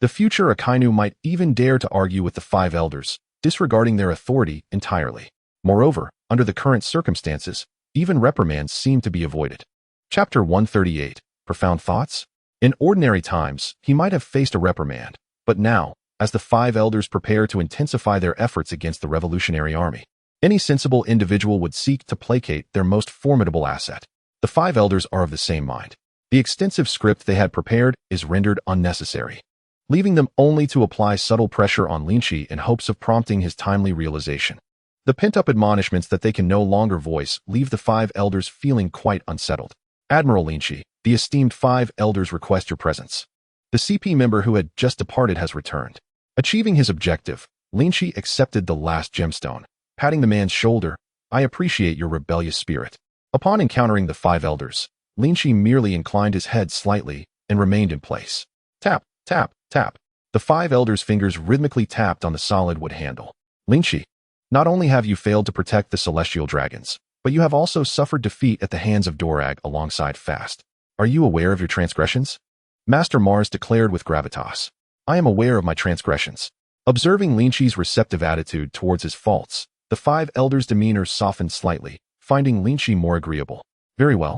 the future Akainu might even dare to argue with the 5 elders, disregarding their authority entirely. Moreover, under the current circumstances, even reprimands seem to be avoided. Chapter 138. Profound Thoughts? In ordinary times, he might have faced a reprimand, but now, as the 5 elders prepare to intensify their efforts against the revolutionary army, any sensible individual would seek to placate their most formidable asset. The 5 elders are of the same mind. The extensive script they had prepared is rendered unnecessary, leaving them only to apply subtle pressure on Lynch in hopes of prompting his timely realization. The pent-up admonishments that they can no longer voice leave the 5 elders feeling quite unsettled. Admiral Lynch, the esteemed 5 elders request your presence. The CP member who had just departed has returned. Achieving his objective, Lynch accepted the last gemstone, patting the man's shoulder. "I appreciate your rebellious spirit." Upon encountering the 5 elders, Lynch merely inclined his head slightly and remained in place. Tap, tap, tap. The 5 elders' fingers rhythmically tapped on the solid wood handle. Lynch, not only have you failed to protect the celestial dragons, but you have also suffered defeat at the hands of Dorag alongside Fast. Are you aware of your transgressions? Master Mars declared with gravitas. I am aware of my transgressions. Observing Lynch's receptive attitude towards his faults, the five elders' demeanor softened slightly, finding Lynch more agreeable. Very well.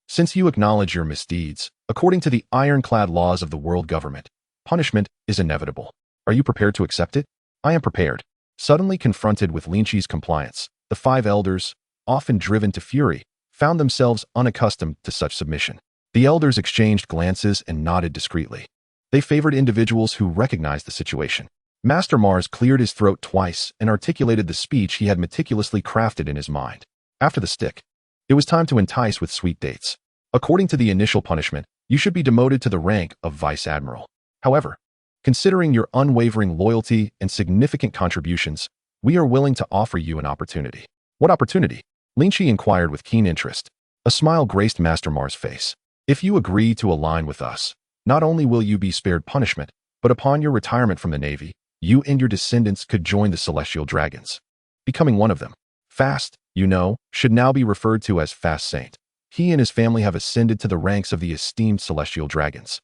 Since you acknowledge your misdeeds, according to the ironclad laws of the world government, punishment is inevitable. Are you prepared to accept it? I am prepared. Suddenly confronted with Lynch's compliance, the five elders, often driven to fury, found themselves unaccustomed to such submission. The elders exchanged glances and nodded discreetly. They favored individuals who recognized the situation. Master Mars cleared his throat twice and articulated the speech he had meticulously crafted in his mind. After the stick, it was time to entice with sweet dates. According to the initial punishment, you should be demoted to the rank of Vice Admiral. However, considering your unwavering loyalty and significant contributions, we are willing to offer you an opportunity. What opportunity? Lynch inquired with keen interest. A smile graced Master Mars' face. If you agree to align with us, not only will you be spared punishment, but upon your retirement from the Navy, you and your descendants could join the Celestial Dragons, becoming one of them. Fast, you know, should now be referred to as Fast Saint. He and his family have ascended to the ranks of the esteemed Celestial Dragons.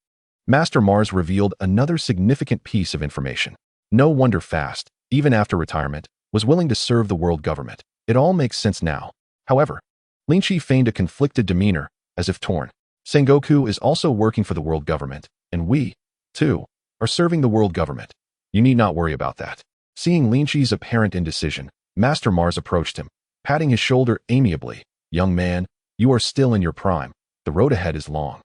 Master Mars revealed another significant piece of information. No wonder Fast, even after retirement, was willing to serve the world government. It all makes sense now. However, Lynch feigned a conflicted demeanor, as if torn. Sengoku is also working for the world government, and we, too, are serving the world government. You need not worry about that. Seeing Lynch's apparent indecision, Master Mars approached him, patting his shoulder amiably. Young man, you are still in your prime. The road ahead is long,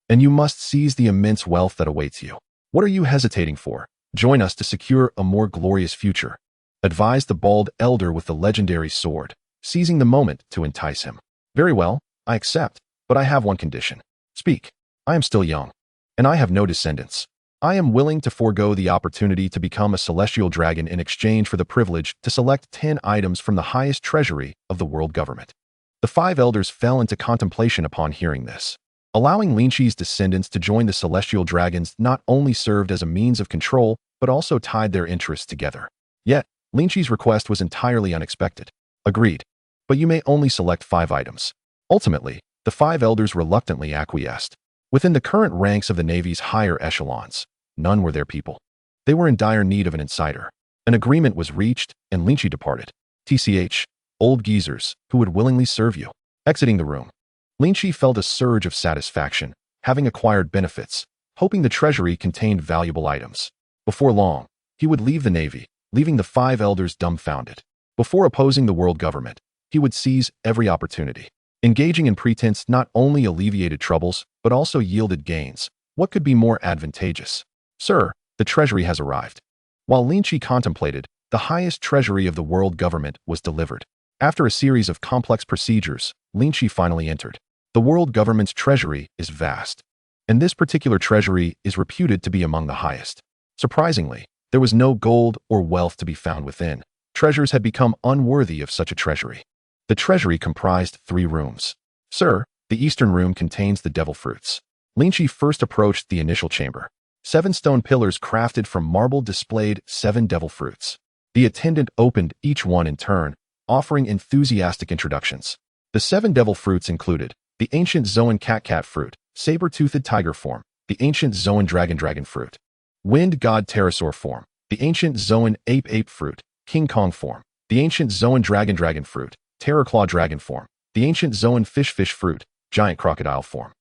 and you must seize the immense wealth that awaits you. What are you hesitating for? Join us to secure a more glorious future, advised the bald elder with the legendary sword, seizing the moment to entice him. Very well, I accept, but I have one condition. Speak. I am still young, and I have no descendants. I am willing to forego the opportunity to become a celestial dragon in exchange for the privilege to select 10 items from the highest treasury of the world government. The five elders fell into contemplation upon hearing this. Allowing Lynch's descendants to join the celestial dragons not only served as a means of control, but also tied their interests together. Yet, Lynch's request was entirely unexpected. Agreed. But you may only select 5 items. Ultimately, the five elders reluctantly acquiesced. Within the current ranks of the Navy's higher echelons, none were their people. They were in dire need of an insider. An agreement was reached, and Lynch departed. TCH, old geezers, who would willingly serve you. Exiting the room, Lynch felt a surge of satisfaction, having acquired benefits, hoping the treasury contained valuable items. Before long, he would leave the Navy, leaving the five elders dumbfounded. Before opposing the world government, he would seize every opportunity. Engaging in pretense not only alleviated troubles, but also yielded gains. What could be more advantageous? Sir, the treasury has arrived. While Lynch contemplated, the highest treasury of the world government was delivered. After a series of complex procedures, Lynch finally entered. The world government's treasury is vast, and this particular treasury is reputed to be among the highest. Surprisingly, there was no gold or wealth to be found within. Treasures had become unworthy of such a treasury. The treasury comprised 3 rooms. Sir, the eastern room contains the devil fruits. Lynch first approached the initial chamber. 7 stone pillars crafted from marble displayed 7 devil fruits. The attendant opened each one in turn, offering enthusiastic introductions. The 7 devil fruits included the ancient Zoan cat fruit, saber-toothed tiger form, the ancient Zoan dragon fruit, wind god pterosaur form, the ancient Zoan ape fruit, King Kong form, the ancient Zoan dragon fruit, terror claw dragon form, the ancient Zoan fish fruit, giant crocodile form,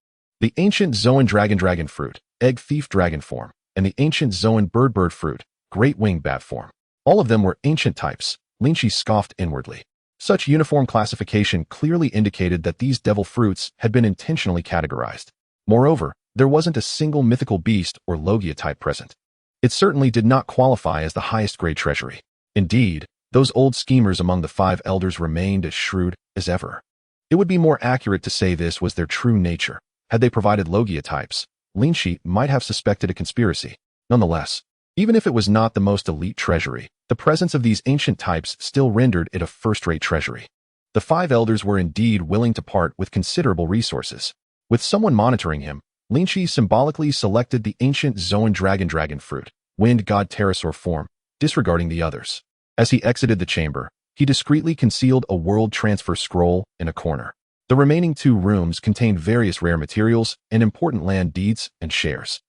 the ancient Zoan dragon fruit, egg thief dragon form, and the ancient Zoan bird fruit, great winged bat form. All of them were ancient types. Lynch scoffed inwardly. Such uniform classification clearly indicated that these devil fruits had been intentionally categorized. Moreover, there wasn't a single mythical beast or Logia type present. It certainly did not qualify as the highest grade treasury. Indeed, those old schemers among the 5 elders remained as shrewd as ever. It would be more accurate to say this was their true nature. Had they provided Logia types, Lynch might have suspected a conspiracy. Nonetheless, even if it was not the most elite treasury, the presence of these ancient types still rendered it a first-rate treasury. The 5 elders were indeed willing to part with considerable resources. With someone monitoring him, Lynch symbolically selected the ancient Zoan dragon fruit, wind god pterosaur form, disregarding the others. As he exited the chamber, he discreetly concealed a world transfer scroll in a corner. The remaining 2 rooms contained various rare materials and important land deeds and shares.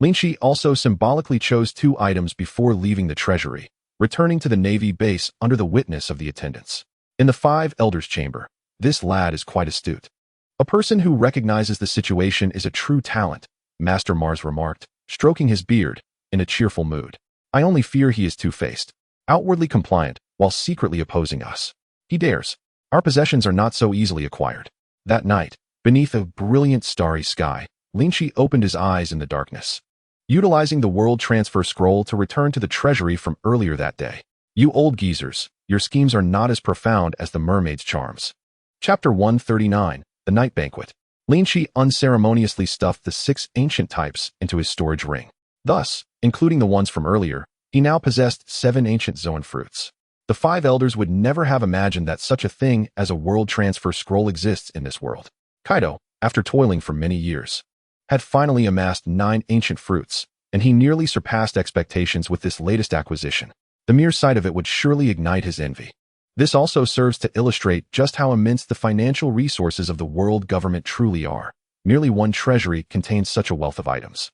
Lynch also symbolically chose 2 items before leaving the treasury, returning to the Navy base under the witness of the attendants. In the 5 Elders' chamber, this lad is quite astute. A person who recognizes the situation is a true talent, Master Mars remarked, stroking his beard, in a cheerful mood. I only fear he is two-faced, outwardly compliant, while secretly opposing us. He dares. Our possessions are not so easily acquired. That night, beneath a brilliant starry sky, Lynch opened his eyes in the darkness, utilizing the world transfer scroll to return to the treasury from earlier that day. You old geezers, your schemes are not as profound as the mermaid's charms. Chapter 139, The Night Banquet. Lynch unceremoniously stuffed the 6 ancient types into his storage ring. Thus, including the ones from earlier, he now possessed 7 ancient Zoan fruits. The 5 elders would never have imagined that such a thing as a world transfer scroll exists in this world. Kaido, after toiling for many years, had finally amassed 9 ancient fruits, and he nearly surpassed expectations with this latest acquisition. The mere sight of it would surely ignite his envy. This also serves to illustrate just how immense the financial resources of the world government truly are. Merely one treasury contains such a wealth of items.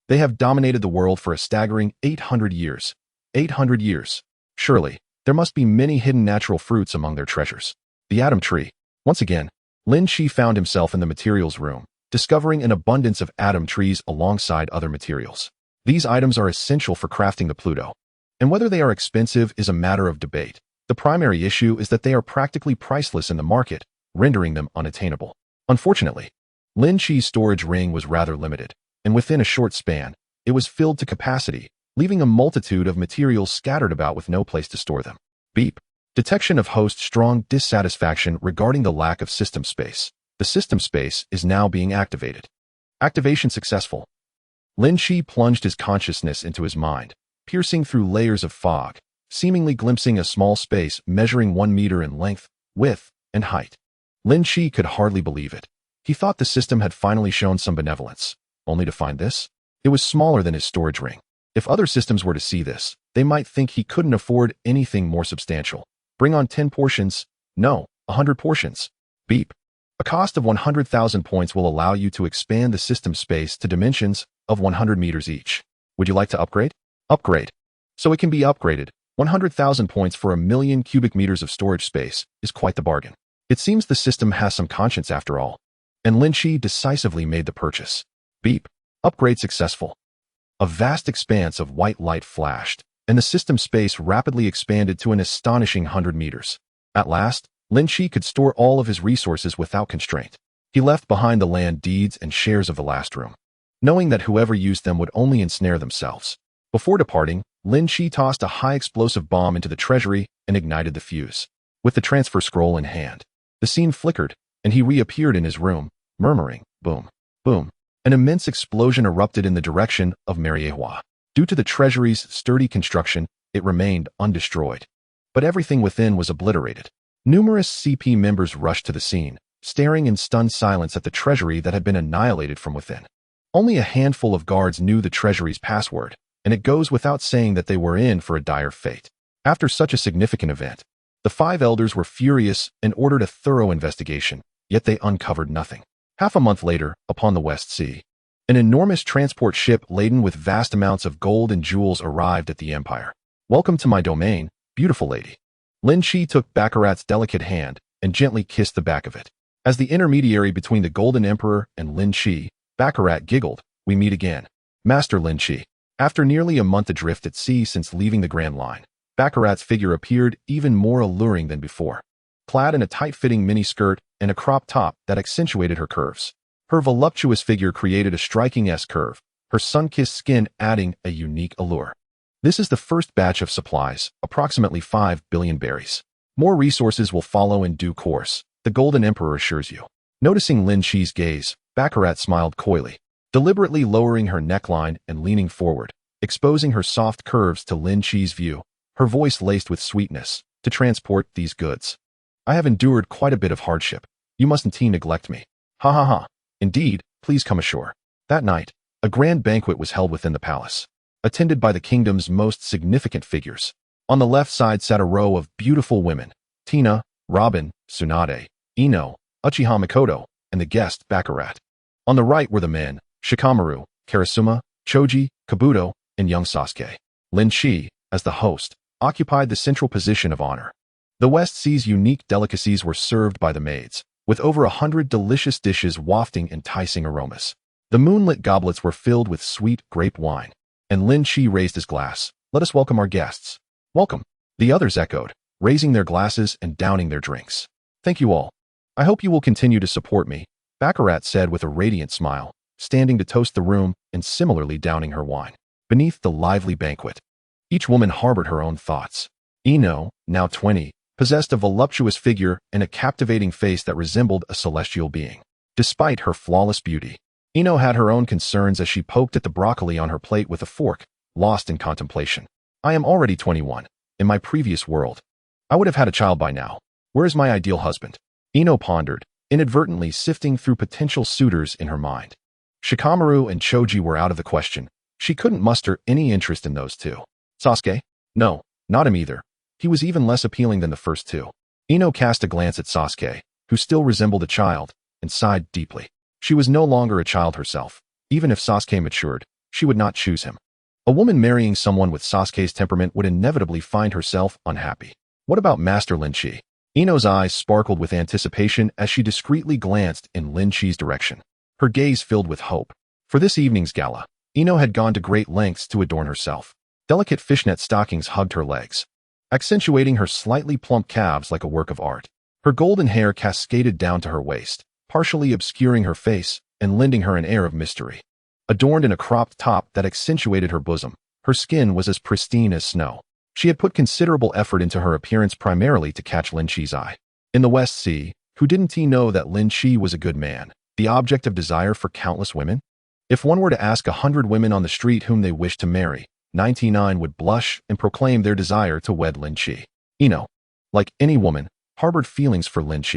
They have dominated the world for a staggering 800 years. 800 years. Surely, there must be many hidden natural fruits among their treasures. The Atom Tree. Once again, Lynch found himself in the materials room, discovering an abundance of atom trees alongside other materials. These items are essential for crafting the Pluto, and whether they are expensive is a matter of debate. The primary issue is that they are practically priceless in the market, rendering them unattainable. Unfortunately, Lynch's storage ring was rather limited, and within a short span, it was filled to capacity, leaving a multitude of materials scattered about with no place to store them. Beep. Detection of host strong dissatisfaction regarding the lack of system space. The system space is now being activated. Activation successful. Lynch plunged his consciousness into his mind, piercing through layers of fog, seemingly glimpsing a small space measuring 1 meter in length, width, and height. Lynch could hardly believe it. He thought the system had finally shown some benevolence, only to find this. It was smaller than his storage ring. If other systems were to see this, they might think he couldn't afford anything more substantial. Bring on 10 portions. No, 100 portions. Beep. A cost of 100,000 points will allow you to expand the system space to dimensions of 100 meters each. Would you like to upgrade? Upgrade. So it can be upgraded. 100,000 points for 1,000,000 cubic meters of storage space is quite the bargain. It seems the system has some conscience after all. And Lynch decisively made the purchase. Beep. Upgrade successful. A vast expanse of white light flashed, and the system space rapidly expanded to an astonishing 100 meters. At last, Lynch could store all of his resources without constraint. He left behind the land deeds and shares of the last room, knowing that whoever used them would only ensnare themselves. Before departing, Lynch tossed a high explosive bomb into the treasury and ignited the fuse. With the transfer scroll in hand, the scene flickered, and he reappeared in his room, murmuring, boom, boom. An immense explosion erupted in the direction of Mariehua. Due to the treasury's sturdy construction, it remained undestroyed. But everything within was obliterated. Numerous CP members rushed to the scene, staring in stunned silence at the treasury that had been annihilated from within. Only a handful of guards knew the treasury's password, and it goes without saying that they were in for a dire fate. After such a significant event, the 5 elders were furious and ordered a thorough investigation, yet they uncovered nothing. Half a month later, upon the West Sea, an enormous transport ship laden with vast amounts of gold and jewels arrived at the Empire. Welcome to my domain, beautiful lady. Lynch took Baccarat's delicate hand and gently kissed the back of it. As the intermediary between the Golden Emperor and Lynch, Baccarat giggled, we meet again. Master Lynch. After nearly a month adrift at sea since leaving the Grand Line, Baccarat's figure appeared even more alluring than before. Clad in a tight-fitting mini-skirt and a crop top that accentuated her curves, her voluptuous figure created a striking S-curve, her sun-kissed skin adding a unique allure. This is the first batch of supplies, approximately 5 billion berries. More resources will follow in due course, the Golden Emperor assures you. Noticing Lynch's gaze, Baccarat smiled coyly, deliberately lowering her neckline and leaning forward, exposing her soft curves to Lynch's view, her voice laced with sweetness, to transport these goods. I have endured quite a bit of hardship. You mustn't neglect me. Ha ha ha. Indeed, please come ashore. That night, a grand banquet was held within the palace, attended by the kingdom's most significant figures. On the left side sat a row of beautiful women, Tina, Robin, Tsunade, Ino, Uchiha Mikoto, and the guest Baccarat. On the right were the men, Shikamaru, Karasuma, Choji, Kabuto, and young Sasuke. Lynch, as the host, occupied the central position of honor. The West Sea's unique delicacies were served by the maids, with over 100 delicious dishes wafting enticing aromas. The moonlit goblets were filled with sweet grape wine, and Lynch raised his glass. "Let us welcome our guests." "Welcome," the others echoed, raising their glasses and downing their drinks. "Thank you all. I hope you will continue to support me," Baccarat said with a radiant smile, standing to toast the room and similarly downing her wine. Beneath the lively banquet, each woman harbored her own thoughts. Ino, now 20, possessed a voluptuous figure and a captivating face that resembled a celestial being. Despite her flawless beauty, Ino had her own concerns as she poked at the broccoli on her plate with a fork, lost in contemplation. "I am already 21. In my previous world, I would have had a child by now. Where is my ideal husband?" Ino pondered, inadvertently sifting through potential suitors in her mind. Shikamaru and Choji were out of the question. She couldn't muster any interest in those two. Sasuke? No, not him either. He was even less appealing than the first two. Ino cast a glance at Sasuke, who still resembled a child, and sighed deeply. She was no longer a child herself. Even if Sasuke matured, she would not choose him. A woman marrying someone with Sasuke's temperament would inevitably find herself unhappy. What about Master Lynch? Ino's eyes sparkled with anticipation as she discreetly glanced in Lynch's direction. Her gaze filled with hope. For this evening's gala, Ino had gone to great lengths to adorn herself. Delicate fishnet stockings hugged her legs, accentuating her slightly plump calves like a work of art. Her golden hair cascaded down to her waist, partially obscuring her face and lending her an air of mystery. Adorned in a cropped top that accentuated her bosom, her skin was as pristine as snow. She had put considerable effort into her appearance primarily to catch Lynch's eye. In the West Sea, who didn't he know that Lynch was a good man, the object of desire for countless women? If one were to ask 100 women on the street whom they wished to marry, 99 would blush and proclaim their desire to wed Lynch. Ino, like any woman, harbored feelings for Lynch.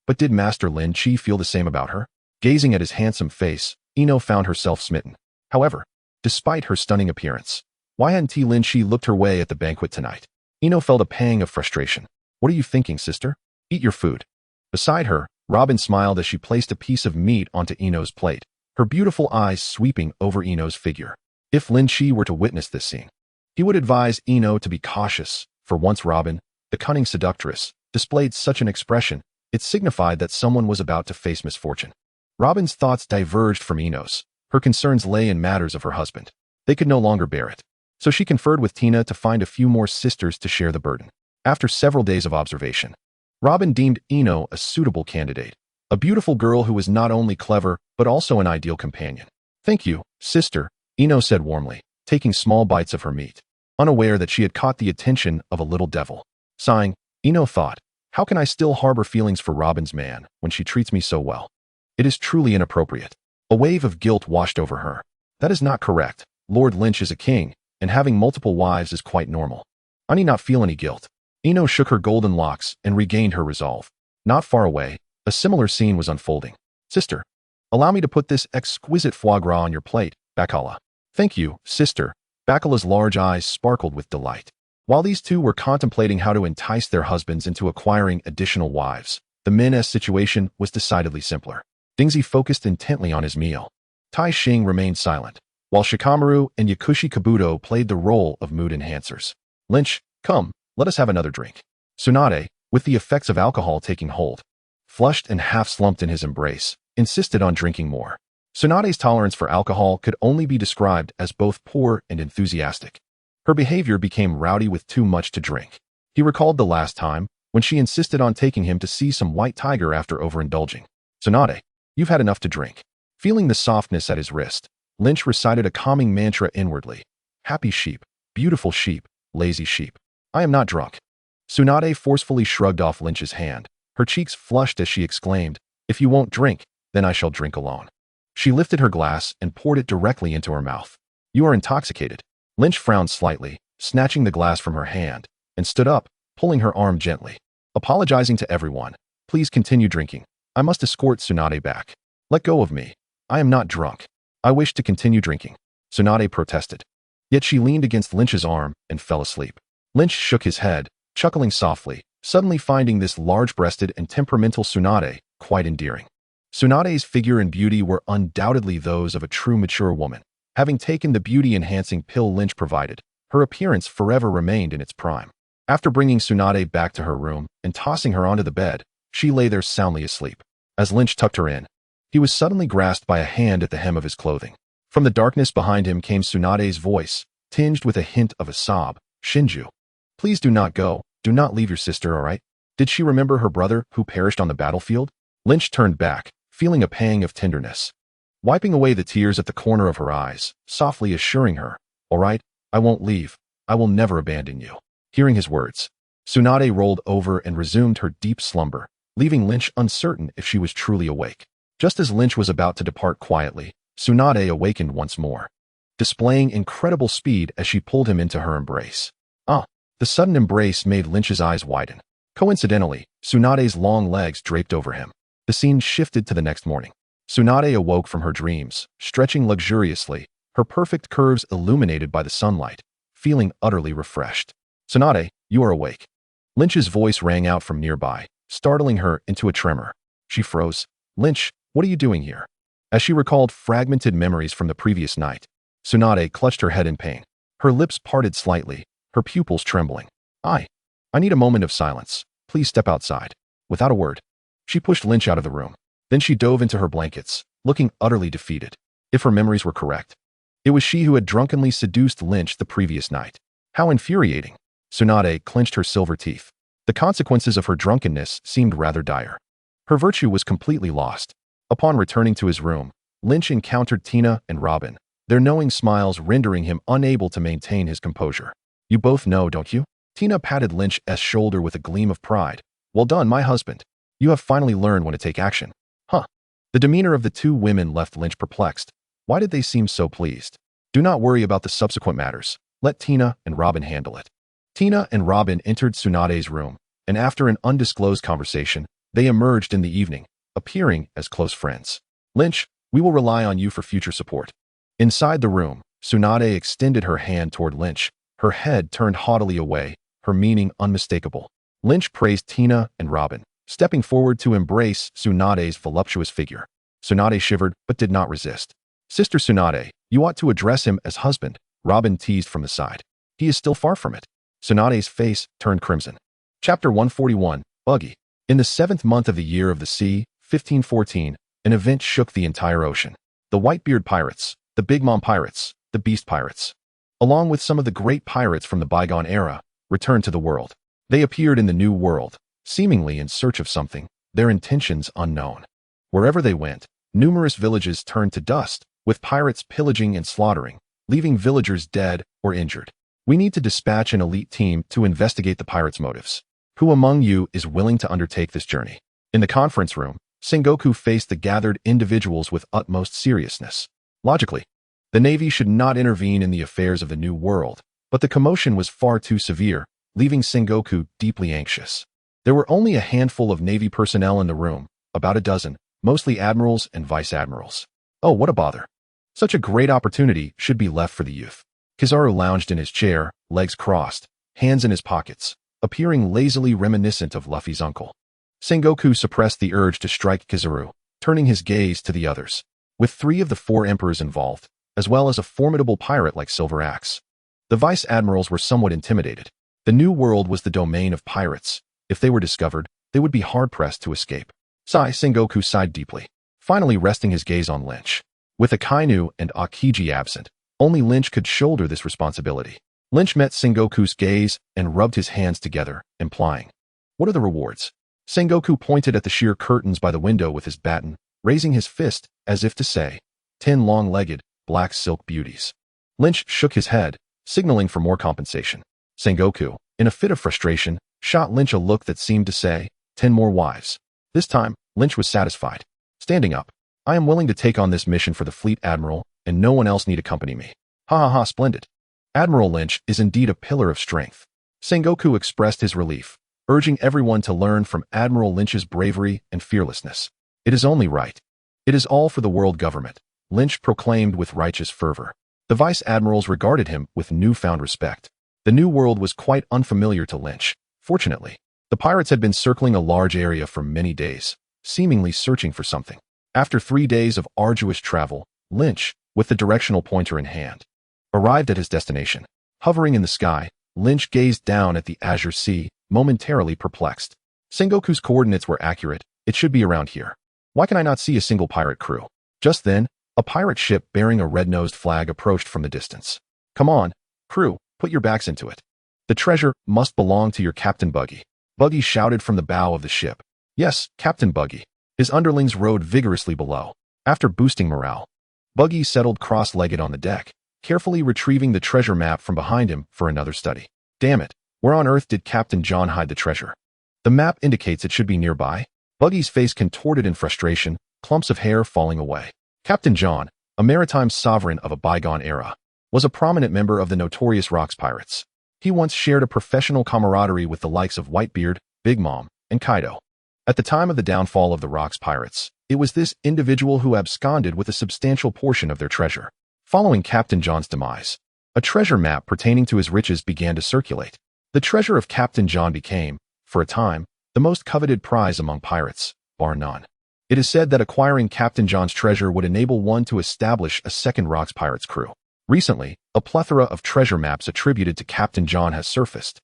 But did Master Lynch feel the same about her? Gazing at his handsome face, Ino found herself smitten. However, despite her stunning appearance, why hadn't Lynch looked her way at the banquet tonight? Ino felt a pang of frustration. "What are you thinking, sister? Eat your food." Beside her, Robin smiled as she placed a piece of meat onto Ino's plate, her beautiful eyes sweeping over Ino's figure. If Lynch were to witness this scene, he would advise Ino to be cautious, for once Robin, the cunning seductress, displayed such an expression, it signified that someone was about to face misfortune. Robin's thoughts diverged from Ino's. Her concerns lay in matters of her husband. They could no longer bear it. So she conferred with Tina to find a few more sisters to share the burden. After several days of observation, Robin deemed Ino a suitable candidate, a beautiful girl who was not only clever, but also an ideal companion. "Thank you, sister," Ino said warmly, taking small bites of her meat, unaware that she had caught the attention of a little devil. Sighing, Ino thought, "How can I still harbor feelings for Robin's man when she treats me so well? It is truly inappropriate." A wave of guilt washed over her. "That is not correct. Lord Lynch is a king, and having multiple wives is quite normal. I need not feel any guilt." Ino shook her golden locks and regained her resolve. Not far away, a similar scene was unfolding. "Sister, allow me to put this exquisite foie gras on your plate, Bacala." "Thank you, sister." Bacala's large eyes sparkled with delight. While these two were contemplating how to entice their husbands into acquiring additional wives, the men's situation was decidedly simpler. Dingzi focused intently on his meal. Tai Xing remained silent, while Shikamaru and Yakushi Kabuto played the role of mood enhancers. "Lynch, come, let us have another drink." Tsunade, with the effects of alcohol taking hold, flushed and half-slumped in his embrace, insisted on drinking more. Tsunade's tolerance for alcohol could only be described as both poor and enthusiastic. Her behavior became rowdy with too much to drink. He recalled the last time, when she insisted on taking him to see some white tiger after overindulging. "Tsunade, you've had enough to drink." Feeling the softness at his wrist, Lynch recited a calming mantra inwardly. "Happy sheep, beautiful sheep, lazy sheep. I am not drunk." Tsunade forcefully shrugged off Lynch's hand. Her cheeks flushed as she exclaimed, "If you won't drink, then I shall drink alone." She lifted her glass and poured it directly into her mouth. "You are intoxicated." Lynch frowned slightly, snatching the glass from her hand, and stood up, pulling her arm gently. Apologizing to everyone, "Please continue drinking. I must escort Tsunade back." "Let go of me. I am not drunk. I wish to continue drinking," Tsunade protested. Yet she leaned against Lynch's arm and fell asleep. Lynch shook his head, chuckling softly, suddenly finding this large-breasted and temperamental Tsunade quite endearing. Tsunade's figure and beauty were undoubtedly those of a true mature woman, Having taken the beauty-enhancing pill Lynch provided, her appearance forever remained in its prime. After bringing Tsunade back to her room and tossing her onto the bed, she lay there soundly asleep. As Lynch tucked her in, he was suddenly grasped by a hand at the hem of his clothing. From the darkness behind him came Tsunade's voice, tinged with a hint of a sob. Shinju, please do not go. Do not leave your sister, all right? Did she remember her brother who perished on the battlefield? Lynch turned back, feeling a pang of tenderness. Wiping away the tears at the corner of her eyes, softly assuring her, all right, I won't leave. I will never abandon you. Hearing his words, Tsunade rolled over and resumed her deep slumber, leaving Lynch uncertain if she was truly awake. Just as Lynch was about to depart quietly, Tsunade awakened once more, displaying incredible speed as she pulled him into her embrace. The sudden embrace made Lynch's eyes widen. Coincidentally, Tsunade's long legs draped over him. The scene shifted to the next morning. Tsunade awoke from her dreams, stretching luxuriously, her perfect curves illuminated by the sunlight, feeling utterly refreshed. Tsunade, you are awake. Lynch's voice rang out from nearby, startling her into a tremor. She froze. Lynch, what are you doing here? As she recalled fragmented memories from the previous night, Tsunade clutched her head in pain. Her lips parted slightly, her pupils trembling. I need a moment of silence. Please step outside. Without a word, she pushed Lynch out of the room. Then she dove into her blankets, looking utterly defeated. If her memories were correct, it was she who had drunkenly seduced Lynch the previous night. How infuriating. Tsunade clenched her silver teeth. The consequences of her drunkenness seemed rather dire. Her virtue was completely lost. Upon returning to his room, Lynch encountered Tina and Robin, their knowing smiles rendering him unable to maintain his composure. You both know, don't you? Tina patted Lynch's shoulder with a gleam of pride. Well done, my husband. You have finally learned when to take action. Huh. The demeanor of the two women left Lynch perplexed. Why did they seem so pleased? Do not worry about the subsequent matters. Let Tina and Robin handle it. Tina and Robin entered Tsunade's room, and after an undisclosed conversation, they emerged in the evening, appearing as close friends. Lynch, we will rely on you for future support. Inside the room, Tsunade extended her hand toward Lynch, her head turned haughtily away, her meaning unmistakable. Lynch praised Tina and Robin, stepping forward to embrace Tsunade's voluptuous figure. Tsunade shivered but did not resist. Sister Tsunade, you ought to address him as husband, Robin teased from the side. He is still far from it. Tsunade's face turned crimson. Chapter 141, Buggy. In the 7th month of the year of the sea, 1514, an event shook the entire ocean. The Whitebeard pirates, the Big Mom pirates, the Beast pirates, along with some of the great pirates from the bygone era, returned to the world. They appeared in the new world, seemingly in search of something, their intentions unknown. Wherever they went, numerous villages turned to dust, with pirates pillaging and slaughtering, leaving villagers dead or injured. We need to dispatch an elite team to investigate the pirates' motives. Who among you is willing to undertake this journey? In the conference room, Sengoku faced the gathered individuals with utmost seriousness. Logically, the Navy should not intervene in the affairs of the New World, but the commotion was far too severe, leaving Sengoku deeply anxious. There were only a handful of Navy personnel in the room, about a dozen, mostly admirals and vice-admirals. Oh, what a bother. Such a great opportunity should be left for the youth. Kizaru lounged in his chair, legs crossed, hands in his pockets, appearing lazily reminiscent of Luffy's uncle. Sengoku suppressed the urge to strike Kizaru, turning his gaze to the others. With 3 of the 4 emperors involved, as well as a formidable pirate like Silver Axe, the vice-admirals were somewhat intimidated. The New World was the domain of pirates. If they were discovered, they would be hard-pressed to escape. Sengoku sighed deeply, finally resting his gaze on Lynch. With Akainu and Akiji absent, only Lynch could shoulder this responsibility. Lynch met Sengoku's gaze and rubbed his hands together, implying, "What are the rewards?" Sengoku pointed at the sheer curtains by the window with his baton, raising his fist as if to say, 10 long-legged, black silk beauties. Lynch shook his head, signaling for more compensation. Sengoku, in a fit of frustration, shot Lynch a look that seemed to say, 10 more wives. This time, Lynch was satisfied. Standing up, I am willing to take on this mission for the fleet admiral, and no one else need accompany me. Ha ha ha, splendid. Admiral Lynch is indeed a pillar of strength. Sengoku expressed his relief, urging everyone to learn from Admiral Lynch's bravery and fearlessness. It is only right. It is all for the world government, Lynch proclaimed with righteous fervor. The vice-admirals regarded him with newfound respect. The New World was quite unfamiliar to Lynch. Fortunately, the pirates had been circling a large area for many days, seemingly searching for something. After 3 days of arduous travel, Lynch, with the directional pointer in hand. Arrived at his destination. Hovering in the sky, Lynch gazed down at the azure sea, momentarily perplexed. Sengoku's coordinates were accurate. It should be around here. Why can I not see a single pirate crew? Just then, a pirate ship bearing a red-nosed flag approached from the distance. Come on, crew, put your backs into it. The treasure must belong to your Captain Buggy. Buggy shouted from the bow of the ship. Yes, Captain Buggy. His underlings rowed vigorously below. After boosting morale, Buggy settled cross-legged on the deck, carefully retrieving the treasure map from behind him for another study. Damn it, where on earth did Captain John hide the treasure? The map indicates it should be nearby. Buggy's face contorted in frustration, clumps of hair falling away. Captain John, a maritime sovereign of a bygone era, was a prominent member of the notorious Rocks Pirates. He once shared a professional camaraderie with the likes of Whitebeard, Big Mom, and Kaido. At the time of the downfall of the Rocks Pirates, it was this individual who absconded with a substantial portion of their treasure. Following Captain John's demise, a treasure map pertaining to his riches began to circulate. The treasure of Captain John became, for a time, the most coveted prize among pirates, bar none. It is said that acquiring Captain John's treasure would enable one to establish a second Rocks Pirates crew. Recently, a plethora of treasure maps attributed to Captain John has surfaced,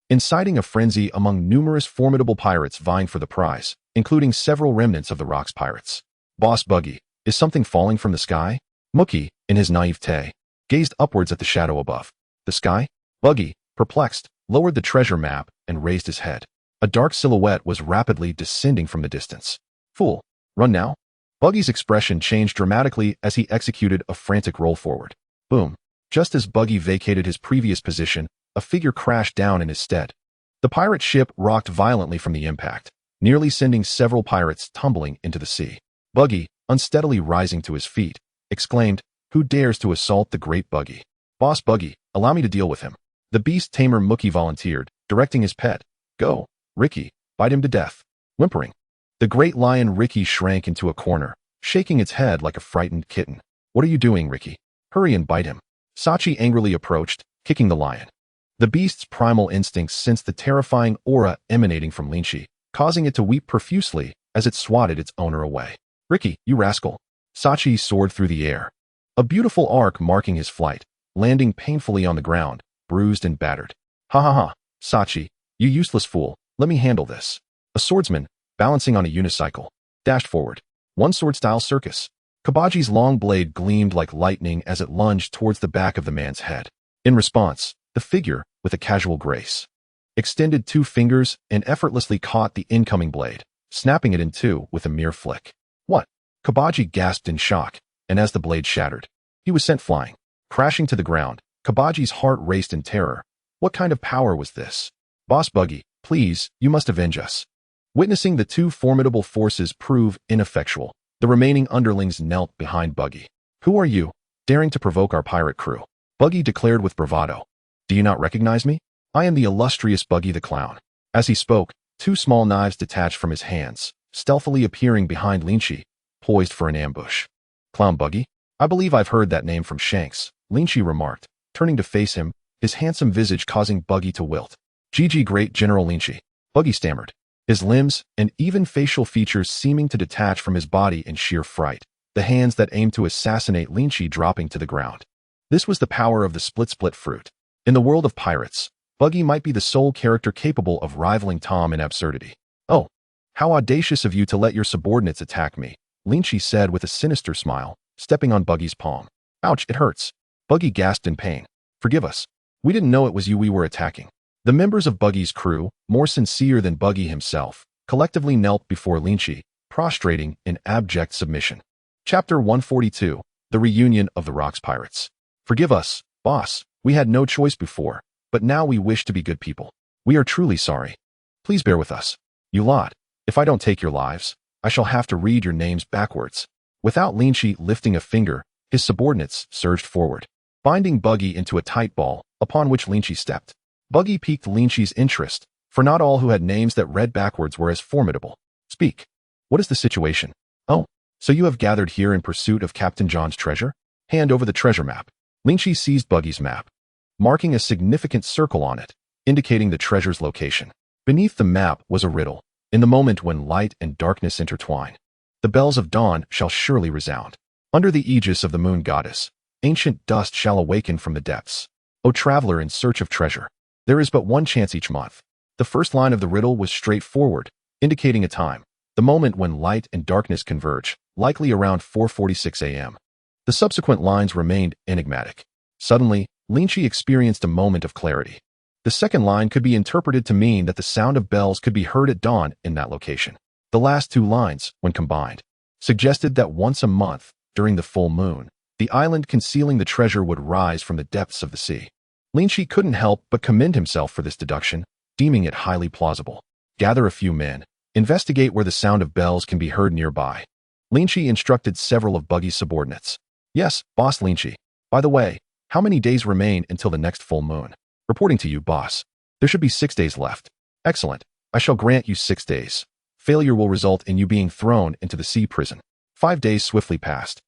inciting a frenzy among numerous formidable pirates vying for the prize, including several remnants of the Rocks Pirates. Boss Buggy, is something falling from the sky? Mookie, in his naivete, gazed upwards at the shadow above. The sky? Buggy, perplexed, lowered the treasure map and raised his head. A dark silhouette was rapidly descending from the distance. Fool, run now? Buggy's expression changed dramatically as he executed a frantic roll forward. Boom. Just as Buggy vacated his previous position, a figure crashed down in his stead. The pirate ship rocked violently from the impact, nearly sending several pirates tumbling into the sea. Buggy, unsteadily rising to his feet, exclaimed, "Who dares to assault the great Buggy? Boss Buggy, allow me to deal with him." The beast tamer Mookie volunteered, directing his pet. "Go, Ricky, bite him to death." Whimpering, the great lion Ricky shrank into a corner, shaking its head like a frightened kitten. "What are you doing, Ricky? Hurry and bite him." Sachi angrily approached, kicking the lion. The beast's primal instincts sensed the terrifying aura emanating from Lynch, causing it to weep profusely as it swatted its owner away. "Ricky, you rascal." Sachi soared through the air, a beautiful arc marking his flight, landing painfully on the ground, bruised and battered. "Ha ha ha, Sachi, you useless fool, let me handle this." A swordsman, balancing on a unicycle, dashed forward. One sword-style circus. Kabaji's long blade gleamed like lightning as it lunged towards the back of the man's head. In response, the figure, with a casual grace, extended two fingers and effortlessly caught the incoming blade, snapping it in two with a mere flick. "What?" Kabaji gasped in shock, and as the blade shattered, he was sent flying. Crashing to the ground, Kabaji's heart raced in terror. What kind of power was this? "Boss Buggy, please, you must avenge us." Witnessing the two formidable forces prove ineffectual, the remaining underlings knelt behind Buggy. "Who are you, daring to provoke our pirate crew?" Buggy declared with bravado. "Do you not recognize me? I am the illustrious Buggy the Clown." As he spoke, two small knives detached from his hands, stealthily appearing behind Lynch, poised for an ambush. "Clown Buggy? I believe I've heard that name from Shanks," Lynch remarked, turning to face him, his handsome visage causing Buggy to wilt. "GG Great General Lynch," Buggy stammered, his limbs and even facial features seeming to detach from his body in sheer fright, the hands that aimed to assassinate Lynch dropping to the ground. This was the power of the split fruit. In the world of pirates, Buggy might be the sole character capable of rivaling Tom in absurdity. "Oh, how audacious of you to let your subordinates attack me," Lynch said with a sinister smile, stepping on Buggy's palm. "Ouch, it hurts." Buggy gasped in pain. "Forgive us. We didn't know it was you we were attacking." The members of Buggy's crew, more sincere than Buggy himself, collectively knelt before Lynch, prostrating in abject submission. Chapter 142, The Reunion of the Rocks Pirates. "Forgive us, boss. We had no choice before, but now we wish to be good people. We are truly sorry. Please bear with us. You lot, if I don't take your lives, I shall have to read your names backwards." Without Lynch lifting a finger, his subordinates surged forward, binding Buggy into a tight ball, upon which Lynch stepped. Buggy piqued Lynch's interest, for not all who had names that read backwards were as formidable. "Speak. What is the situation?" "Oh, so you have gathered here in pursuit of Captain John's treasure? Hand over the treasure map." Lynch seized Buggy's map, marking a significant circle on it, indicating the treasure's location. Beneath the map was a riddle. "In the moment when light and darkness intertwine, the bells of dawn shall surely resound." Under the aegis of the moon goddess, ancient dust shall awaken from the depths. O traveler in search of treasure, there is but one chance each month. The first line of the riddle was straightforward, indicating a time, the moment when light and darkness converge, likely around 4:46 a.m. The subsequent lines remained enigmatic. Suddenly, Lynch experienced a moment of clarity. The second line could be interpreted to mean that the sound of bells could be heard at dawn in that location. The last two lines, when combined, suggested that once a month, during the full moon, the island concealing the treasure would rise from the depths of the sea. Lynch couldn't help but commend himself for this deduction, deeming it highly plausible. Gather a few men, investigate where the sound of bells can be heard nearby. Lynch instructed several of Buggy's subordinates. Yes, boss Lynch. By the way, how many days remain until the next full moon? Reporting to you, boss. There should be 6 days left. Excellent. I shall grant you 6 days. Failure will result in you being thrown into the sea prison. 5 days swiftly passed.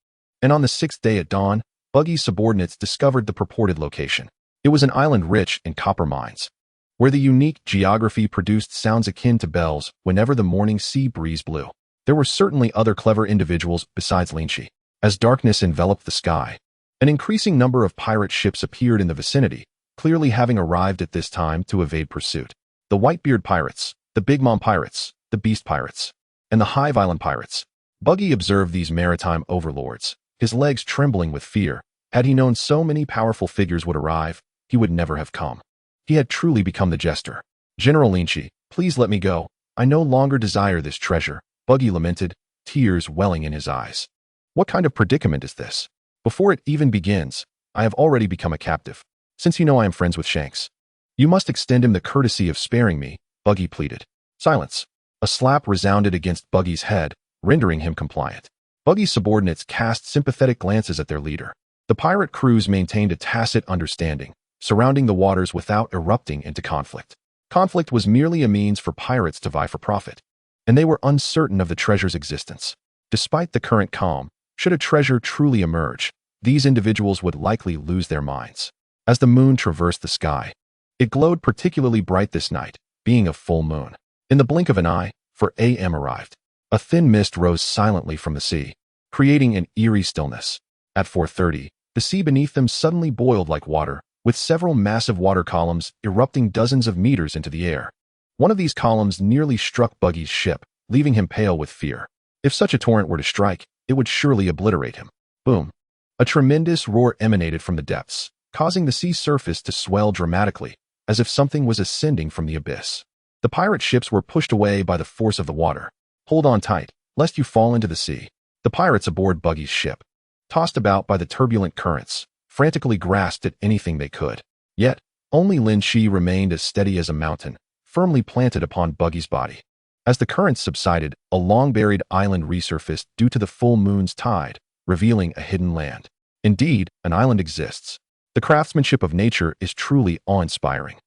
And on the 6th day at dawn, Buggy's subordinates discovered the purported location. It was an island rich in copper mines, where the unique geography produced sounds akin to bells whenever the morning sea breeze blew. There were certainly other clever individuals besides Lynch. As darkness enveloped the sky, an increasing number of pirate ships appeared in the vicinity, clearly having arrived at this time to evade pursuit. The Whitebeard pirates, the Big Mom pirates, the Beast pirates, and the Hive Island pirates. Buggy observed these maritime overlords, his legs trembling with fear. Had he known so many powerful figures would arrive, he would never have come. He had truly become the jester. General Lynch, please let me go. I no longer desire this treasure, Buggy lamented, tears welling in his eyes. What kind of predicament is this? Before it even begins, I have already become a captive. Since you know I am friends with Shanks, you must extend him the courtesy of sparing me, Buggy pleaded. Silence. A slap resounded against Buggy's head, rendering him compliant. Buggy's subordinates cast sympathetic glances at their leader. The pirate crews maintained a tacit understanding, surrounding the waters without erupting into conflict. Conflict was merely a means for pirates to vie for profit, and they were uncertain of the treasure's existence. Despite the current calm, should a treasure truly emerge, these individuals would likely lose their minds. As the moon traversed the sky, it glowed particularly bright this night, being a full moon. In the blink of an eye, 4 a.m. arrived. A thin mist rose silently from the sea, creating an eerie stillness. At 4:30, the sea beneath them suddenly boiled like water, with several massive water columns erupting dozens of meters into the air. One of these columns nearly struck Buggy's ship, leaving him pale with fear. If such a torrent were to strike, it would surely obliterate him. Boom! A tremendous roar emanated from the depths, causing the sea surface to swell dramatically, as if something was ascending from the abyss. The pirate ships were pushed away by the force of the water. Hold on tight, lest you fall into the sea. The pirates aboard Buggy's ship, tossed about by the turbulent currents, frantically grasped at anything they could. Yet, only Lynch remained as steady as a mountain, firmly planted upon Buggy's body. As the currents subsided, a long-buried island resurfaced due to the full moon's tide, revealing a hidden land. Indeed, an island exists. The craftsmanship of nature is truly awe-inspiring.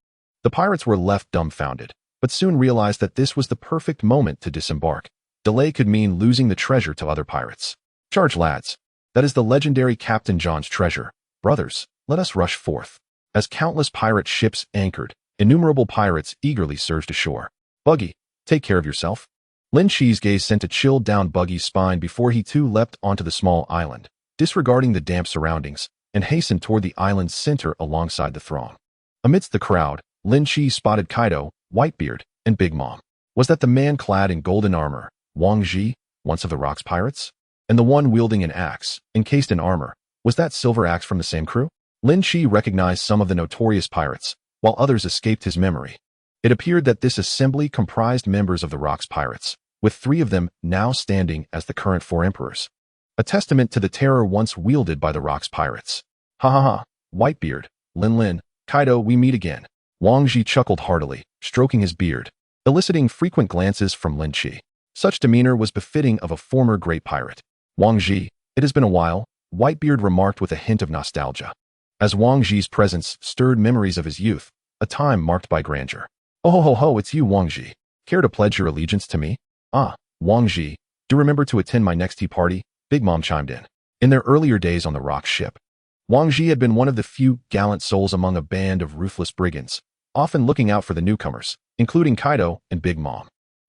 The pirates were left dumbfounded, but soon realized that this was the perfect moment to disembark. Delay could mean losing the treasure to other pirates. Charge, lads. That is the legendary Captain John's treasure. Brothers, let us rush forth. As countless pirate ships anchored, innumerable pirates eagerly surged ashore. Buggy, take care of yourself. Lynch's gaze sent a chill down Buggy's spine before he too leapt onto the small island, disregarding the damp surroundings, and hastened toward the island's center alongside the throng. Amidst the crowd, Lynch spotted Kaido, Whitebeard, and Big Mom. Was that the man clad in golden armor, Wang Ji, once of the Rocks pirates? And the one wielding an axe, encased in armor, was that Silver Axe from the same crew? Lynch recognized some of the notorious pirates, while others escaped his memory. It appeared that this assembly comprised members of the Rocks pirates, with 3 of them now standing as the current 4 emperors. A testament to the terror once wielded by the Rocks pirates. Ha ha ha, Whitebeard, Lin, Kaido, we meet again. Wang Ji chuckled heartily, stroking his beard, eliciting frequent glances from Lynch. Such demeanor was befitting of a former great pirate. Wang Ji, it has been a while, Whitebeard remarked with a hint of nostalgia, as Wang Ji's presence stirred memories of his youth, a time marked by grandeur. Oh ho ho ho, it's you, Wang Ji. Care to pledge your allegiance to me? Ah, Wang Ji, do remember to attend my next tea party, Big Mom chimed in. In their earlier days on the Rock ship, Wang Ji had been one of the few gallant souls among a band of ruthless brigands, often looking out for the newcomers, including Kaido and Big Mom,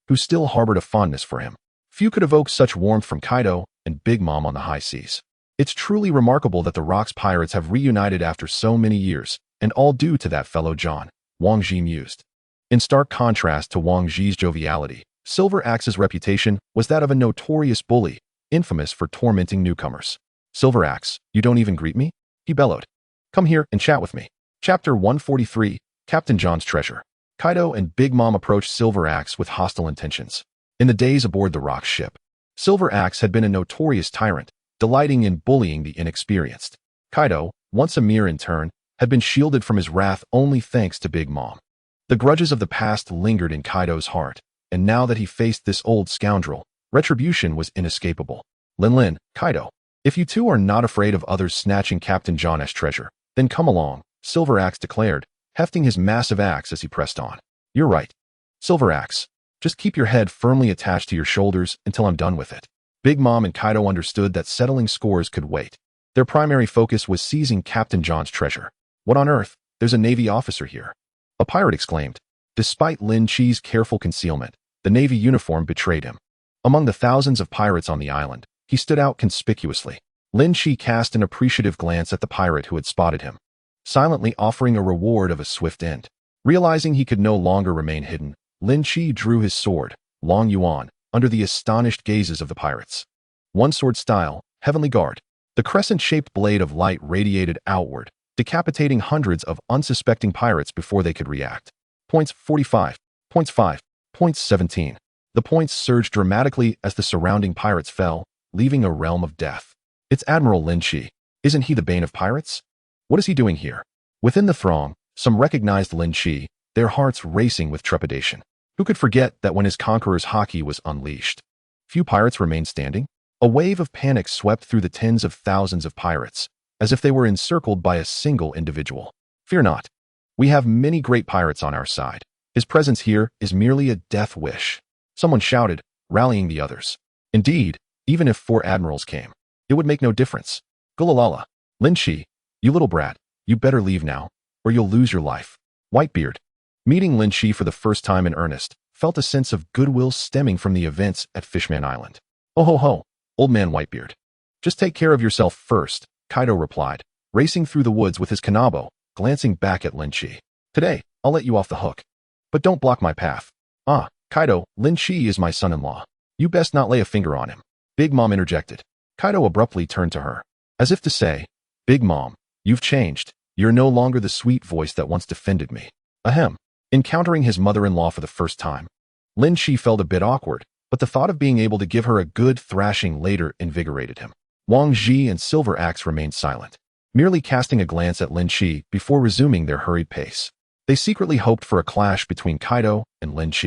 who still harbored a fondness for him. Few could evoke such warmth from Kaido and Big Mom on the high seas. It's truly remarkable that the Rock's pirates have reunited after so many years, and all due to that fellow John, Wang Ji mused. In stark contrast to Wang Ji's joviality, Silver Axe's reputation was that of a notorious bully, infamous for tormenting newcomers. Silver Axe, you don't even greet me? He bellowed. Come here and chat with me. Chapter 143, Captain John's Treasure. Kaido and Big Mom approached Silver Axe with hostile intentions. In the days aboard the Rock's ship, Silver Axe had been a notorious tyrant, delighting in bullying the inexperienced. Kaido, once a mere intern, had been shielded from his wrath only thanks to Big Mom. The grudges of the past lingered in Kaido's heart, and now that he faced this old scoundrel, retribution was inescapable. Lin, Kaido, if you two are not afraid of others snatching Captain John's treasure, then come along, Silver Axe declared, hefting his massive axe as he pressed on. You're right. Silver Axe, just keep your head firmly attached to your shoulders until I'm done with it. Big Mom and Kaido understood that settling scores could wait. Their primary focus was seizing Captain John's treasure. What on earth? There's a Navy officer here. A pirate exclaimed. Despite Lynch's careful concealment, the Navy uniform betrayed him. Among the thousands of pirates on the island, he stood out conspicuously. Lynch cast an appreciative glance at the pirate who had spotted him, silently offering a reward of a swift end. Realizing he could no longer remain hidden, Lynch drew his sword, Long Yuan, under the astonished gazes of the pirates. One sword style, Heavenly Guard. The crescent-shaped blade of light radiated outward, decapitating hundreds of unsuspecting pirates before they could react. Points 45, points 5, points 17. The points surged dramatically as the surrounding pirates fell, leaving a realm of death. It's Admiral Lynch. Isn't he the bane of pirates? What is he doing here? Within the throng, some recognized Lynch, their hearts racing with trepidation. Who could forget that when his conqueror's Haki was unleashed? Few pirates remained standing. A wave of panic swept through the tens of thousands of pirates, as if they were encircled by a single individual. Fear not. We have many great pirates on our side. His presence here is merely a death wish. Someone shouted, rallying the others. Indeed, even if 4 admirals came, it would make no difference. Gulalala. Lynch, you little brat, you better leave now, or you'll lose your life. Whitebeard, meeting Lynch for the first time in earnest, felt a sense of goodwill stemming from the events at Fishman Island. Oh ho ho, old man Whitebeard. Just take care of yourself first, Kaido replied, racing through the woods with his kanabo, glancing back at Lynch. Today, I'll let you off the hook. But don't block my path. Ah, Kaido, Lynch is my son-in-law. You best not lay a finger on him. Big Mom interjected. Kaido abruptly turned to her, as if to say, Big Mom, you've changed. You're no longer the sweet voice that once defended me. Ahem. Encountering his mother-in-law for the first time, Lynch felt a bit awkward, but the thought of being able to give her a good thrashing later invigorated him. Wang Ji and Silver Axe remained silent, merely casting a glance at Lynch before resuming their hurried pace. They secretly hoped for a clash between Kaido and Lynch,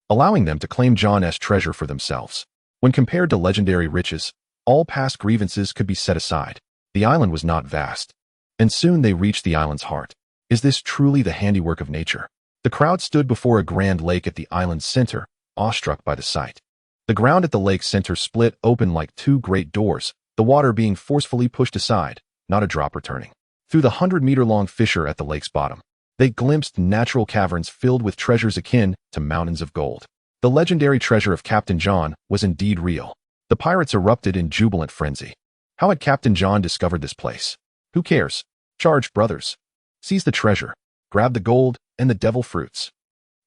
allowing them to claim John's treasure for themselves. When compared to legendary riches, all past grievances could be set aside. The island was not vast, and soon they reached the island's heart. Is this truly the handiwork of nature? The crowd stood before a grand lake at the island's center, awestruck by the sight. The ground at the lake's center split open like 2 great doors, the water being forcefully pushed aside, not a drop returning. Through the 100-meter-long fissure at the lake's bottom, they glimpsed natural caverns filled with treasures akin to mountains of gold. The legendary treasure of Captain John was indeed real. The pirates erupted in jubilant frenzy. How had Captain John discovered this place? Who cares? Charge, brothers. Seize the treasure, grab the gold and the devil fruits.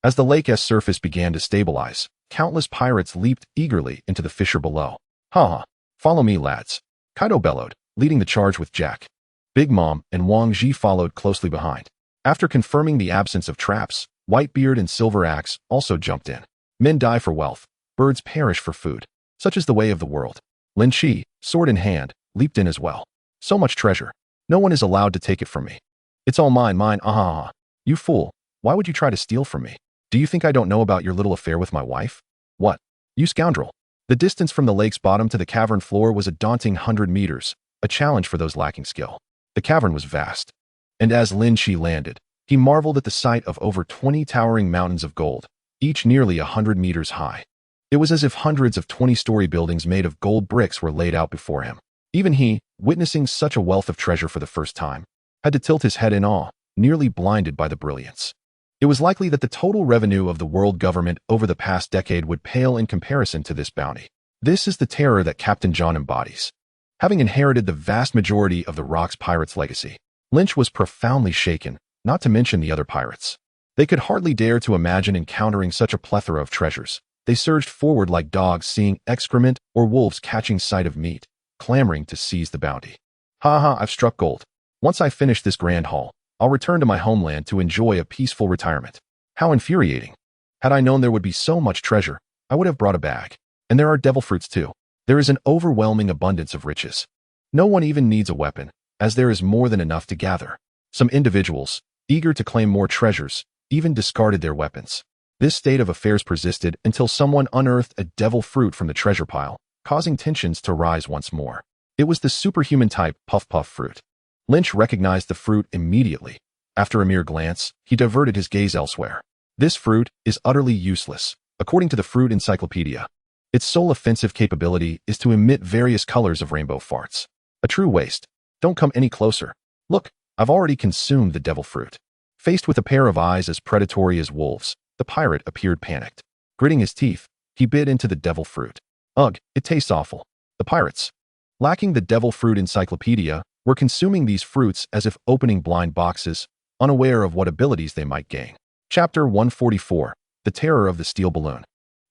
As the lake's surface began to stabilize, countless pirates leaped eagerly into the fissure below. Ha! Follow me, lads. Kaido bellowed, leading the charge with Jack. Big Mom and Wang Ji followed closely behind. After confirming the absence of traps, Whitebeard and Silver Axe also jumped in. Men die for wealth, birds perish for food. Such is the way of the world. Lynch, sword in hand, leaped in as well. So much treasure. No one is allowed to take it from me. It's all mine, ah. You fool. Why would you try to steal from me? Do you think I don't know about your little affair with my wife? What? You scoundrel. The distance from the lake's bottom to the cavern floor was a daunting 100 meters, a challenge for those lacking skill. The cavern was vast. And as Lynch landed, he marveled at the sight of over 20 towering mountains of gold, each nearly 100 meters high. It was as if hundreds of 20-story buildings made of gold bricks were laid out before him. Even he, witnessing such a wealth of treasure for the first time, had to tilt his head in awe, nearly blinded by the brilliance. It was likely that the total revenue of the world government over the past decade would pale in comparison to this bounty. This is the terror that Captain John embodies. Having inherited the vast majority of the Rock's pirates' legacy, Lynch was profoundly shaken, not to mention the other pirates. They could hardly dare to imagine encountering such a plethora of treasures. They surged forward like dogs seeing excrement or wolves catching sight of meat, clamoring to seize the bounty. Ha ha, I've struck gold. Once I finish this grand haul, I'll return to my homeland to enjoy a peaceful retirement. How infuriating. Had I known there would be so much treasure, I would have brought a bag. And there are devil fruits too. There is an overwhelming abundance of riches. No one even needs a weapon, as there is more than enough to gather. Some individuals, eager to claim more treasures, even discarded their weapons. This state of affairs persisted until someone unearthed a devil fruit from the treasure pile, causing tensions to rise once more. It was the superhuman type puff puff fruit. Lynch recognized the fruit immediately. After a mere glance, he diverted his gaze elsewhere. This fruit is utterly useless, according to the Fruit Encyclopedia. Its sole offensive capability is to emit various colors of rainbow farts. A true waste. Don't come any closer. Look, I've already consumed the devil fruit. Faced with a pair of eyes as predatory as wolves, the pirate appeared panicked. Gritting his teeth, he bit into the devil fruit. Ugh, it tastes awful. The pirates, lacking the devil fruit encyclopedia, were consuming these fruits as if opening blind boxes, unaware of what abilities they might gain. Chapter 144, The Terror of the Steel Balloon.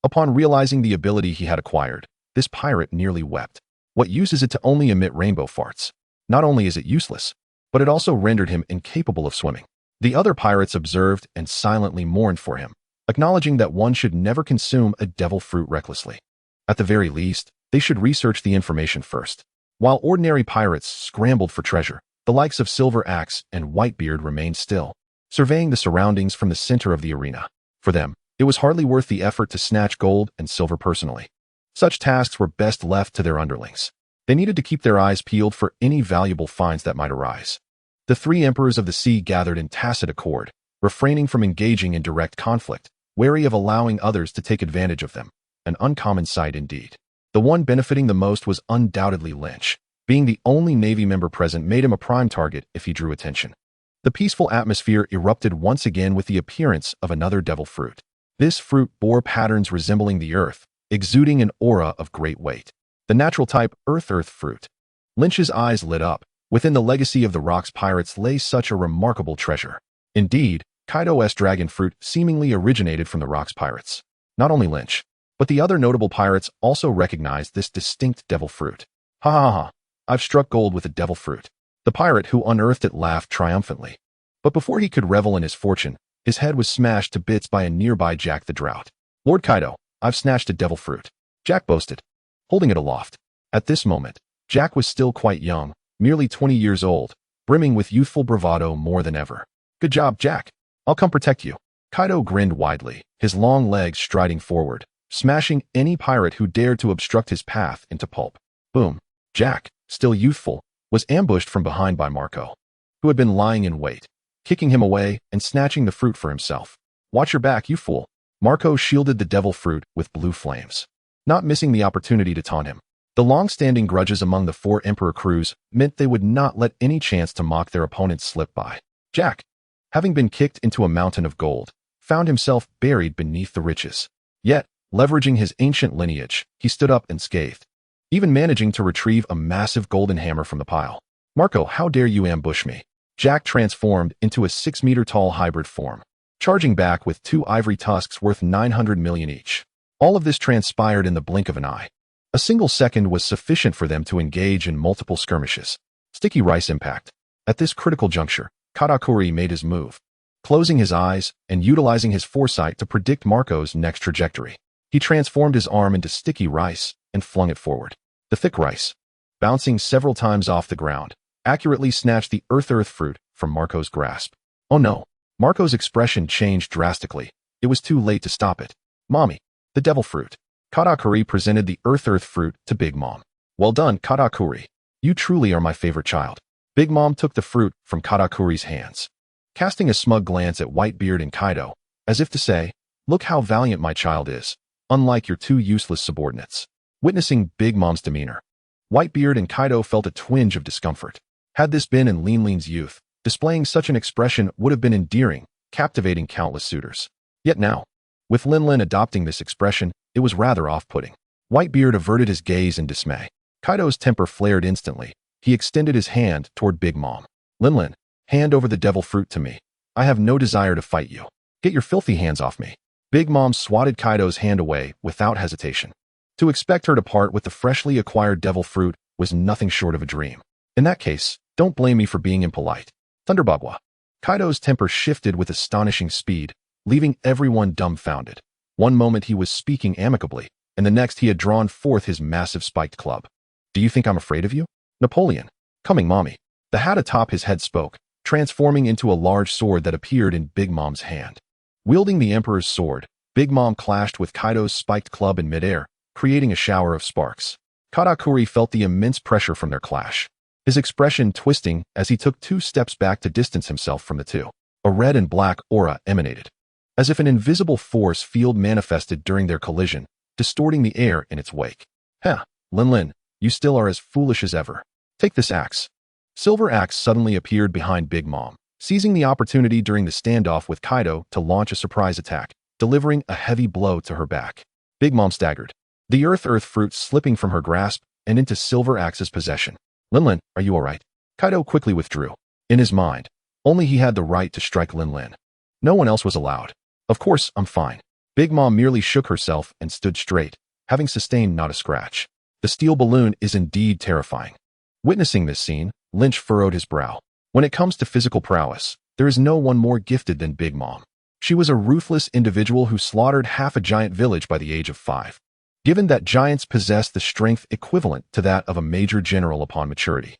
Upon realizing the ability he had acquired, this pirate nearly wept. What use is it to only emit rainbow farts? Not only is it useless, but it also rendered him incapable of swimming. The other pirates observed and silently mourned for him, acknowledging that one should never consume a devil fruit recklessly. At the very least, they should research the information first. While ordinary pirates scrambled for treasure, the likes of Silver Axe and Whitebeard remained still, surveying the surroundings from the center of the arena. For them, it was hardly worth the effort to snatch gold and silver personally. Such tasks were best left to their underlings. They needed to keep their eyes peeled for any valuable finds that might arise. The three emperors of the sea gathered in tacit accord, refraining from engaging in direct conflict, wary of allowing others to take advantage of them. An uncommon sight indeed. The one benefiting the most was undoubtedly Lynch. Being the only Navy member present made him a prime target if he drew attention. The peaceful atmosphere erupted once again with the appearance of another devil fruit. This fruit bore patterns resembling the earth, exuding an aura of great weight. The natural type earth fruit. Lynch's eyes lit up. Within the legacy of the Rock's pirates lay such a remarkable treasure. Indeed, Kaido's dragon fruit seemingly originated from the Rock's pirates. Not only Lynch, but the other notable pirates also recognized this distinct devil fruit. Ha ha ha, I've struck gold with a devil fruit. The pirate who unearthed it laughed triumphantly. But before he could revel in his fortune, his head was smashed to bits by a nearby Jack the Drought. Lord Kaido, I've snatched a devil fruit, Jack boasted, holding it aloft. At this moment, Jack was still quite young, merely 20 years old, brimming with youthful bravado more than ever. Good job, Jack. I'll come protect you. Kaido grinned widely, his long legs striding forward, smashing any pirate who dared to obstruct his path into pulp. Boom. Jack, still youthful, was ambushed from behind by Marco, who had been lying in wait, kicking him away and snatching the fruit for himself. Watch your back, you fool. Marco shielded the devil fruit with blue flames, not missing the opportunity to taunt him. The long-standing grudges among the four Emperor crews meant they would not let any chance to mock their opponents slip by. Jack, having been kicked into a mountain of gold, found himself buried beneath the riches. Yet, leveraging his ancient lineage, he stood up unscathed, even managing to retrieve a massive golden hammer from the pile. Marco, how dare you ambush me? Jack transformed into a 6-meter-tall hybrid form, charging back with 2 ivory tusks worth 900 million each. All of this transpired in the blink of an eye. A single second was sufficient for them to engage in multiple skirmishes. Sticky rice impact. At this critical juncture, Katakuri made his move, closing his eyes and utilizing his foresight to predict Marco's next trajectory. He transformed his arm into sticky rice and flung it forward. The thick rice, bouncing several times off the ground, accurately snatched the earth fruit from Marco's grasp. Oh no! Marco's expression changed drastically. It was too late to stop it. Mommy, the devil fruit. Katakuri presented the earth fruit to Big Mom. Well done, Katakuri. You truly are my favorite child. Big Mom took the fruit from Katakuri's hands, casting a smug glance at Whitebeard and Kaido, as if to say, look how valiant my child is, unlike your 2 useless subordinates. Witnessing Big Mom's demeanor, Whitebeard and Kaido felt a twinge of discomfort. Had this been in Lean's youth, displaying such an expression would have been endearing, captivating countless suitors. Yet now, with Lin adopting this expression, it was rather off-putting. Whitebeard averted his gaze in dismay. Kaido's temper flared instantly. He extended his hand toward Big Mom. Lin, hand over the devil fruit to me. I have no desire to fight you. Get your filthy hands off me. Big Mom swatted Kaido's hand away without hesitation. To expect her to part with the freshly acquired devil fruit was nothing short of a dream. In that case, don't blame me for being impolite. Thunderbagwa. Kaido's temper shifted with astonishing speed, leaving everyone dumbfounded. One moment he was speaking amicably, and the next he had drawn forth his massive spiked club. Do you think I'm afraid of you? Napoleon. Coming, mommy. The hat atop his head spoke, transforming into a large sword that appeared in Big Mom's hand. Wielding the Emperor's sword, Big Mom clashed with Kaido's spiked club in midair, creating a shower of sparks. Katakuri felt the immense pressure from their clash, his expression twisting as he took 2 steps back to distance himself from the two. A red and black aura emanated, as if an invisible force field manifested during their collision, distorting the air in its wake. Lin, you still are as foolish as ever. Take this axe. Silver Axe suddenly appeared behind Big Mom, seizing the opportunity during the standoff with Kaido to launch a surprise attack, delivering a heavy blow to her back. Big Mom staggered, the earth fruit slipping from her grasp and into Silver Axe's possession. Lin, are you alright? Kaido quickly withdrew. In his mind, only he had the right to strike Lin. No one else was allowed. Of course, I'm fine. Big Mom merely shook herself and stood straight, having sustained not a scratch. The steel balloon is indeed terrifying. Witnessing this scene, Lynch furrowed his brow. When it comes to physical prowess, there is no one more gifted than Big Mom. She was a ruthless individual who slaughtered half a giant village by the age of 5. Given that giants possess the strength equivalent to that of a major general upon maturity,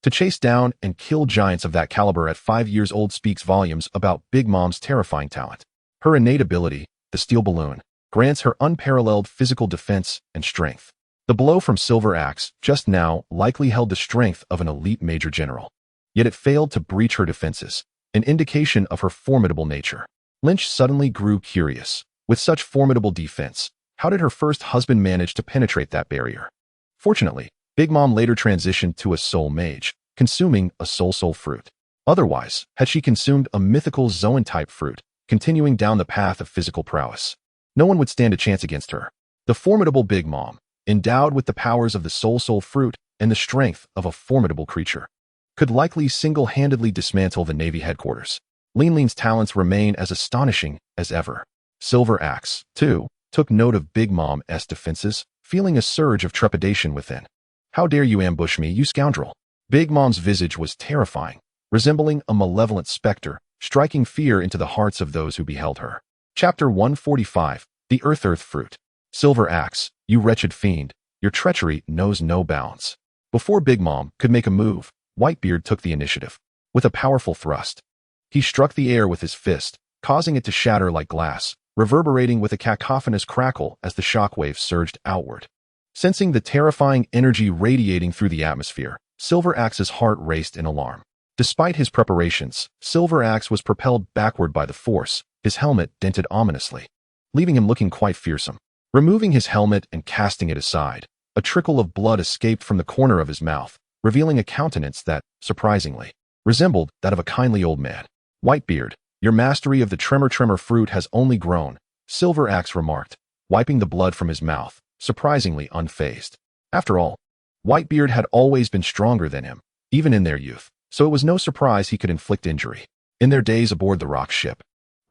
to chase down and kill giants of that caliber at 5 years old speaks volumes about Big Mom's terrifying talent. Her innate ability, the steel balloon, grants her unparalleled physical defense and strength. The blow from Silver Axe just now likely held the strength of an elite major general. Yet it failed to breach her defenses, an indication of her formidable nature. Lynch suddenly grew curious. With such formidable defense, how did her first husband manage to penetrate that barrier? Fortunately, Big Mom later transitioned to a soul mage, consuming a soul fruit. Otherwise, had she consumed a mythical Zoan-type fruit, continuing down the path of physical prowess, no one would stand a chance against her. The formidable Big Mom, endowed with the powers of the soul fruit and the strength of a formidable creature, could likely single-handedly dismantle the Navy headquarters. Lin's talents remain as astonishing as ever. Silver Axe, too, took note of Big Mom's defenses, feeling a surge of trepidation within. How dare you ambush me, you scoundrel? Big Mom's visage was terrifying, resembling a malevolent specter, striking fear into the hearts of those who beheld her. Chapter 145, The Earth Fruit. Silver Axe, you wretched fiend, your treachery knows no bounds. Before Big Mom could make a move, Whitebeard took the initiative. With a powerful thrust, he struck the air with his fist, causing it to shatter like glass, reverberating with a cacophonous crackle as the shockwave surged outward. Sensing the terrifying energy radiating through the atmosphere, Silver Axe's heart raced in alarm. Despite his preparations, Silver Axe was propelled backward by the force, his helmet dented ominously, leaving him looking quite fearsome. Removing his helmet and casting it aside, a trickle of blood escaped from the corner of his mouth, revealing a countenance that, surprisingly, resembled that of a kindly old man. Whitebeard, your mastery of the tremor fruit has only grown, Silver Axe remarked, wiping the blood from his mouth, surprisingly unfazed. After all, Whitebeard had always been stronger than him, even in their youth, so it was no surprise he could inflict injury. In their days aboard the rock ship,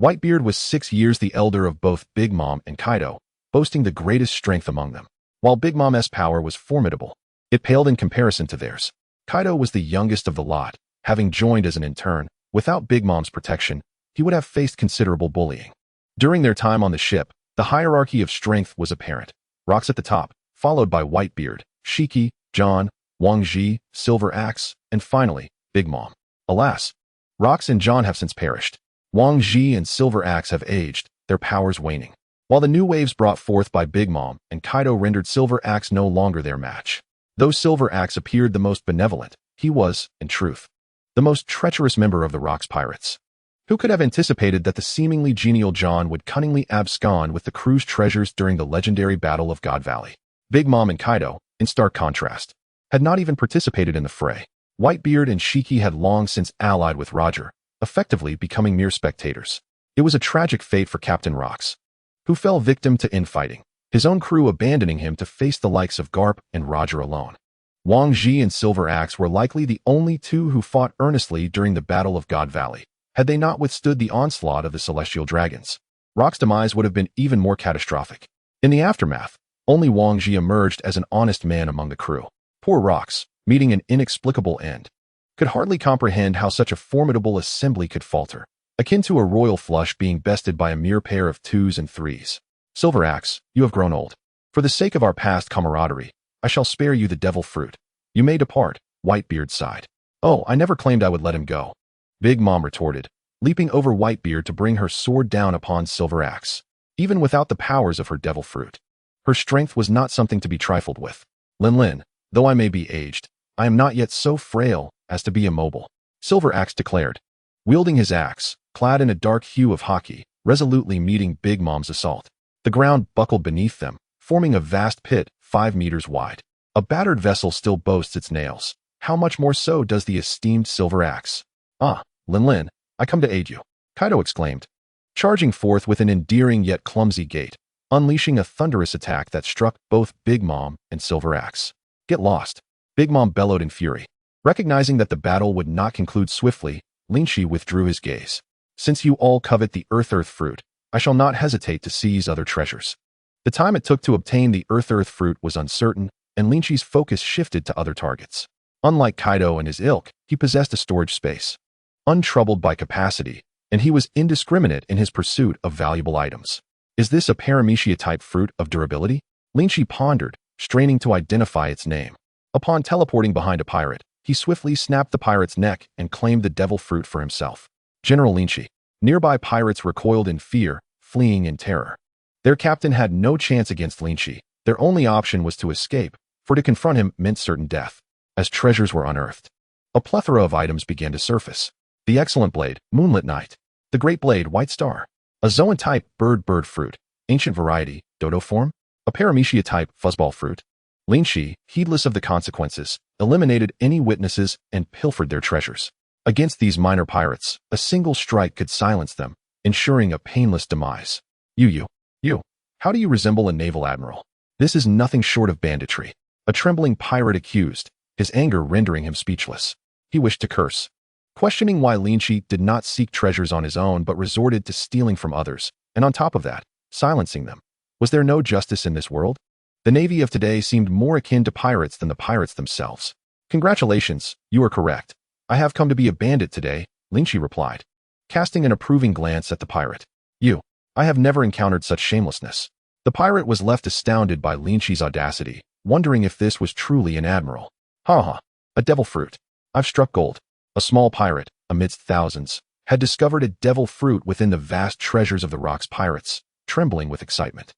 Whitebeard was 6 years the elder of both Big Mom and Kaido, boasting the greatest strength among them. While Big Mom's power was formidable, it paled in comparison to theirs. Kaido was the youngest of the lot, having joined as an intern. Without Big Mom's protection, he would have faced considerable bullying. During their time on the ship, the hierarchy of strength was apparent. Rocks at the top, followed by Whitebeard, Shiki, John, Wang Ji, Silver Axe, and finally, Big Mom. Alas, Rocks and John have since perished. Wang Ji and Silver Axe have aged, their powers waning, while the new waves brought forth by Big Mom and Kaido rendered Silver Axe no longer their match. Though Silver Axe appeared the most benevolent, he was, in truth, the most treacherous member of the Rocks pirates. Who could have anticipated that the seemingly genial John would cunningly abscond with the crew's treasures during the legendary Battle of God Valley? Big Mom and Kaido, in stark contrast, had not even participated in the fray. Whitebeard and Shiki had long since allied with Roger, effectively becoming mere spectators. It was a tragic fate for Captain Rocks, who fell victim to infighting, his own crew abandoning him to face the likes of Garp and Roger alone. Wang Ji and Silver Axe were likely the only two who fought earnestly during the Battle of God Valley. Had they not withstood the onslaught of the celestial dragons, Rock's demise would have been even more catastrophic. In the aftermath, only Wang Ji emerged as an honest man among the crew. Poor Rocks, meeting an inexplicable end, could hardly comprehend how such a formidable assembly could falter, akin to a royal flush being bested by a mere pair of 2s and 3s. Silver Axe, you have grown old. For the sake of our past camaraderie, I shall spare you the devil fruit. You may depart, Whitebeard sighed. Oh, I never claimed I would let him go, Big Mom retorted, leaping over Whitebeard to bring her sword down upon Silver Axe. Even without the powers of her devil fruit, her strength was not something to be trifled with. Lin, though I may be aged, I am not yet so frail as to be immobile, Silver Axe declared, wielding his axe, clad in a dark hue of Haki, resolutely meeting Big Mom's assault. The ground buckled beneath them, forming a vast pit 5 meters wide. A battered vessel still boasts its nails. How much more so does the esteemed Silver Axe? Ah, Lin, I come to aid you, Kaido exclaimed, charging forth with an endearing yet clumsy gait, unleashing a thunderous attack that struck both Big Mom and Silver Axe. Get lost, Big Mom bellowed in fury. Recognizing that the battle would not conclude swiftly, Lynch withdrew his gaze. Since you all covet the Earth Fruit, I shall not hesitate to seize other treasures. The time it took to obtain the Earth Fruit was uncertain, and Lynch's focus shifted to other targets. Unlike Kaido and his ilk, he possessed a storage space, untroubled by capacity, and he was indiscriminate in his pursuit of valuable items. Is this a paramecia-type fruit of durability? Lynch pondered, straining to identify its name. Upon teleporting behind a pirate, he swiftly snapped the pirate's neck and claimed the devil fruit for himself. General Lynch. Nearby pirates recoiled in fear, fleeing in terror. Their captain had no chance against Lynch. Their only option was to escape, for to confront him meant certain death. As treasures were unearthed, a plethora of items began to surface. The excellent blade, Moonlit Night. The great blade, White Star. A Zoan-type bird fruit, ancient variety, dodo form. A paramecia-type fuzzball fruit. Lynch, heedless of the consequences, eliminated any witnesses and pilfered their treasures. Against these minor pirates, a single strike could silence them, ensuring a painless demise. You. How do you resemble a naval admiral? This is nothing short of banditry. A trembling pirate accused, his anger rendering him speechless. He wished to curse, questioning why Lynch did not seek treasures on his own but resorted to stealing from others, and on top of that, silencing them. Was there no justice in this world? The navy of today seemed more akin to pirates than the pirates themselves. Congratulations, you are correct. I have come to be a bandit today, Lynch replied, casting an approving glance at the pirate. I have never encountered such shamelessness. The pirate was left astounded by Lynch's audacity, wondering if this was truly an admiral. Ha, a devil fruit. I've struck gold. A small pirate, amidst thousands, had discovered a devil fruit within the vast treasures of the Rock's pirates, trembling with excitement.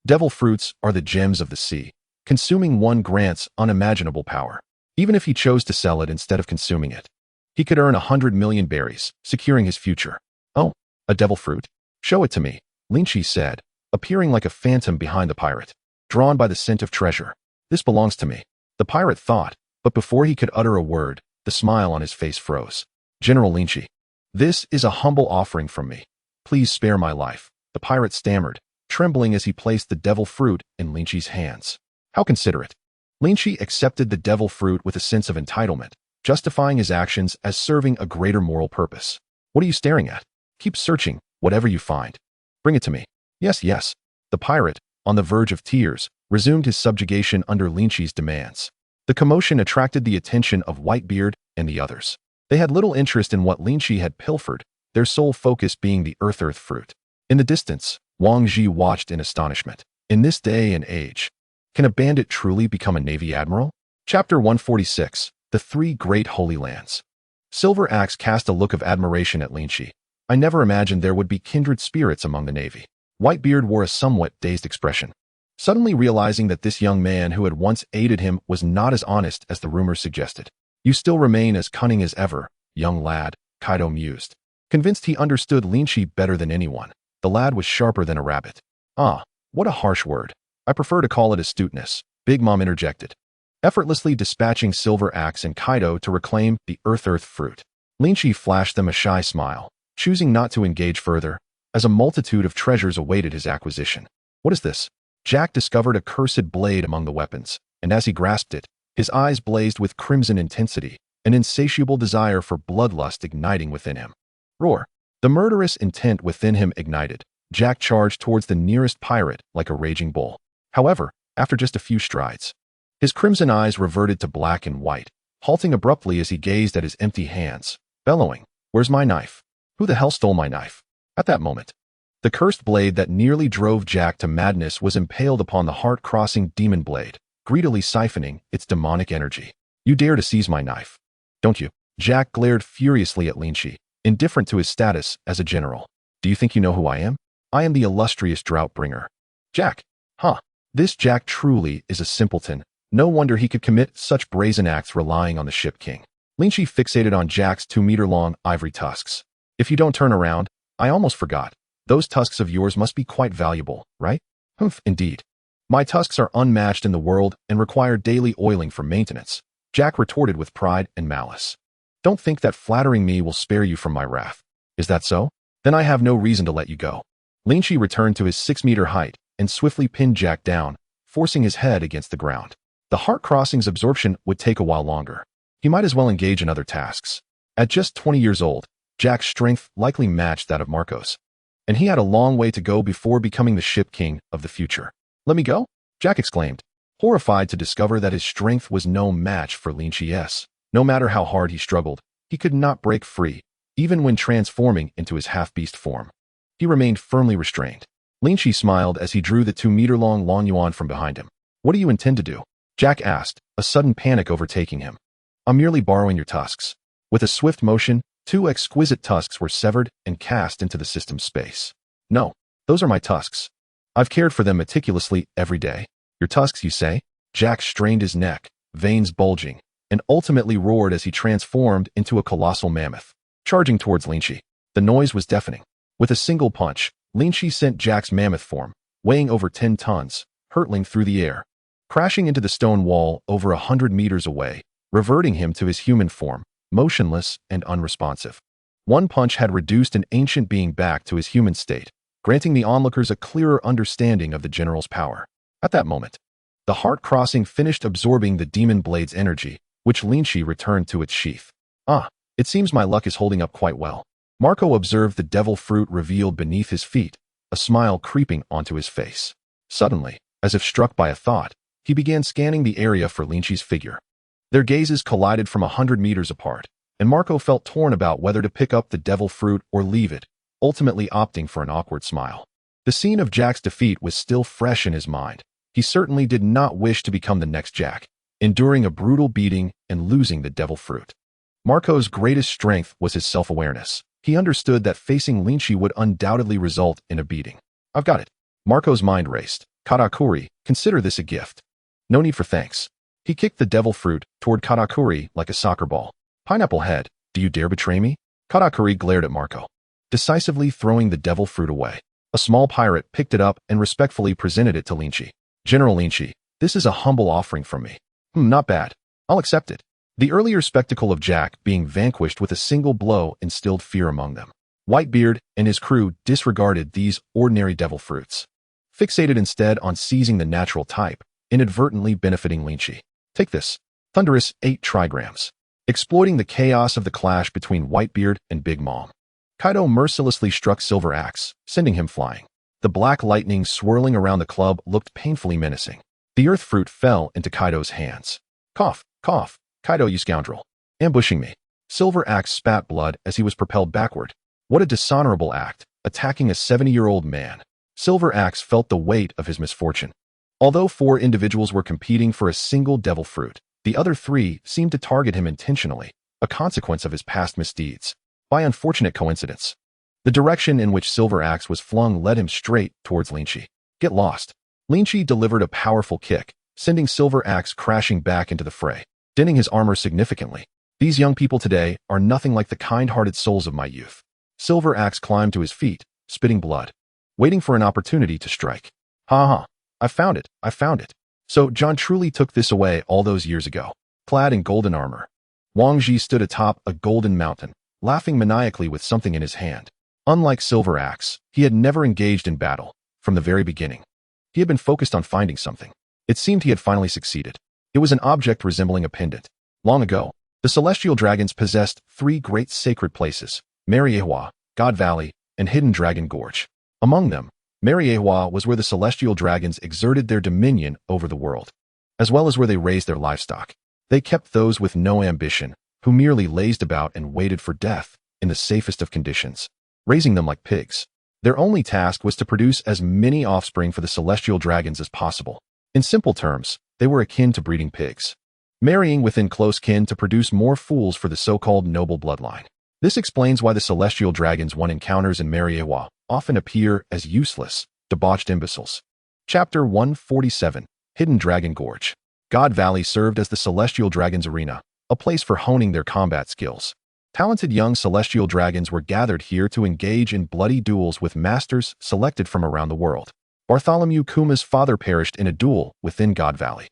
Devil fruits are the gems of the sea. Consuming one grants unimaginable power. Even if he chose to sell it instead of consuming it, he could earn 100 million berries, securing his future. Oh, a devil fruit? Show it to me, Lynch said, appearing like a phantom behind the pirate, drawn by the scent of treasure. This belongs to me, the pirate thought, but before he could utter a word, the smile on his face froze. General Lynch, this is a humble offering from me. Please spare my life, the pirate stammered, trembling as he placed the devil fruit in Lynch's hands. How considerate. Lynch accepted the devil fruit with a sense of entitlement, justifying his actions as serving a greater moral purpose. What are you staring at? Keep searching, whatever you find. Bring it to me. Yes. The pirate, on the verge of tears, resumed his subjugation under Lynch's demands. The commotion attracted the attention of Whitebeard and the others. They had little interest in what Lynch had pilfered, their sole focus being the Earth fruit. In the distance, Wang Ji watched in astonishment. In this day and age, can a bandit truly become a navy admiral? Chapter 146, The Three Great Holy Lands. Silver Axe cast a look of admiration at Lynch. I never imagined there would be kindred spirits among the navy. Whitebeard wore a somewhat dazed expression, suddenly realizing that this young man who had once aided him was not as honest as the rumors suggested. You still remain as cunning as ever, young lad, Kaido mused. Convinced he understood Lynch better than anyone, the lad was sharper than a rabbit. Ah, what a harsh word. I prefer to call it astuteness, Big Mom interjected, effortlessly dispatching Silver Axe and Kaido to reclaim the Earth fruit. Lynch flashed them a shy smile, choosing not to engage further, as a multitude of treasures awaited his acquisition. What is this? Jack discovered a cursed blade among the weapons, and as he grasped it, His eyes blazed with crimson intensity, an insatiable desire for bloodlust igniting within him. Roar! The murderous intent within him ignited. Jack charged towards the nearest pirate like a raging bull. However, after just a few strides, his crimson eyes reverted to black and white, halting abruptly as he gazed at his empty hands, bellowing, "Where's my knife? Who the hell stole my knife?" At that moment, the cursed blade that nearly drove Jack to madness was impaled upon the heart-crossing demon blade, greedily siphoning its demonic energy. "You dare to seize my knife, don't you?" Jack glared furiously at Lynch, indifferent to his status as a general. "Do you think you know who I am? I am the illustrious Droughtbringer." Jack. Huh. This Jack truly is a simpleton. No wonder he could commit such brazen acts relying on the ship king. Lynch fixated on Jack's 2-meter-long ivory tusks. "If you don't turn around, I almost forgot. Those tusks of yours must be quite valuable, right?" "Humph, indeed. My tusks are unmatched in the world and require daily oiling for maintenance," Jack retorted with pride and malice. "Don't think that flattering me will spare you from my wrath. Is that so? Then I have no reason to let you go." Lynch returned to his 6-meter height and swiftly pinned Jack down, forcing his head against the ground. The heart-crossing's absorption would take a while longer. He might as well engage in other tasks. At just 20 years old, Jack's strength likely matched that of Marco's, and he had a long way to go before becoming the ship king of the future. "Let me go?" Jack exclaimed, horrified to discover that his strength was no match for Lynch's. No matter how hard he struggled, he could not break free, even when transforming into his half-beast form. He remained firmly restrained. Lynch smiled as he drew the 2-meter-long Long Yuan from behind him. "What do you intend to do?" Jack asked, a sudden panic overtaking him. "I'm merely borrowing your tusks." With a swift motion, 2 exquisite tusks were severed and cast into the system's space. "No, those are my tusks. I've cared for them meticulously every day." "Your tusks, you say?" Jack strained his neck, veins bulging, and ultimately roared as he transformed into a colossal mammoth, charging towards Lynch. The noise was deafening. With a single punch, Lynch sent Jack's mammoth form, weighing over 10 tons, hurtling through the air, crashing into the stone wall over 100 meters away, reverting him to his human form, motionless and unresponsive. One punch had reduced an ancient being back to his human state, granting the onlookers a clearer understanding of the general's power. At that moment, the heart-crossing finished absorbing the demon blade's energy, which Lynch returned to its sheath. "Ah, it seems my luck is holding up quite well." Marco observed the devil fruit revealed beneath his feet, a smile creeping onto his face. Suddenly, as if struck by a thought, he began scanning the area for Lynch's figure. Their gazes collided from 100 meters apart, and Marco felt torn about whether to pick up the devil fruit or leave it, ultimately opting for an awkward smile. The scene of Jack's defeat was still fresh in his mind. He certainly did not wish to become the next Jack, enduring a brutal beating and losing the devil fruit. Marco's greatest strength was his self-awareness. He understood that facing Lynch would undoubtedly result in a beating. "I've got it." Marco's mind raced. "Katakuri, consider this a gift." "No need for thanks." He kicked the devil fruit toward Katakuri like a soccer ball. "Pineapple head, do you dare betray me?" Katakuri glared at Marco, decisively throwing the devil fruit away. A small pirate picked it up and respectfully presented it to Lynch. "General Lynch, this is a humble offering from me." Not bad. I'll accept it." The earlier spectacle of Jack being vanquished with a single blow instilled fear among them. Whitebeard and his crew disregarded these ordinary devil fruits, fixated instead on seizing the natural type, inadvertently benefiting Lynch. "Take this." Thunderous 8 trigrams. Exploiting the chaos of the clash between Whitebeard and Big Mom, Kaido mercilessly struck Silver Axe, sending him flying. The black lightning swirling around the club looked painfully menacing. The earth fruit fell into Kaido's hands. "Cough, cough. Kaido, you scoundrel. Ambushing me." Silver Axe spat blood as he was propelled backward. What a dishonorable act, attacking a 70-year-old man. Silver Axe felt the weight of his misfortune. Although 4 individuals were competing for a single devil fruit, the other 3 seemed to target him intentionally, a consequence of his past misdeeds. By unfortunate coincidence, the direction in which Silver Axe was flung led him straight towards Lynch. "Get lost." Lynch delivered a powerful kick, sending Silver Axe crashing back into the fray, denting his armor significantly. "These young people today are nothing like the kind-hearted souls of my youth." Silver Axe climbed to his feet, spitting blood, waiting for an opportunity to strike. "Ha ha, I found it, I found it." So John truly took this away all those years ago. Clad in golden armor, Wang Ji stood atop a golden mountain, laughing maniacally with something in his hand. Unlike Silver Axe, he had never engaged in battle. From the very beginning, he had been focused on finding something. It seemed he had finally succeeded. It was an object resembling a pendant. Long ago, the celestial dragons possessed three great sacred places: Mariewa, God Valley, and Hidden Dragon Gorge. Among them, Mariewa was where the celestial dragons exerted their dominion over the world, as well as where they raised their livestock. They kept those with no ambition, who merely lazed about and waited for death in the safest of conditions, raising them like pigs. Their only task was to produce as many offspring for the celestial dragons as possible. In simple terms, they were akin to breeding pigs, marrying within close kin to produce more fools for the so-called noble bloodline. This explains why the celestial dragons one encounters in Mariewa often appear as useless, debauched imbeciles. Chapter 147, Hidden Dragon Gorge. God Valley served as the celestial dragons' arena, a place for honing their combat skills. Talented young celestial dragons were gathered here to engage in bloody duels with masters selected from around the world. Bartholomew Kuma's father perished in a duel within God Valley.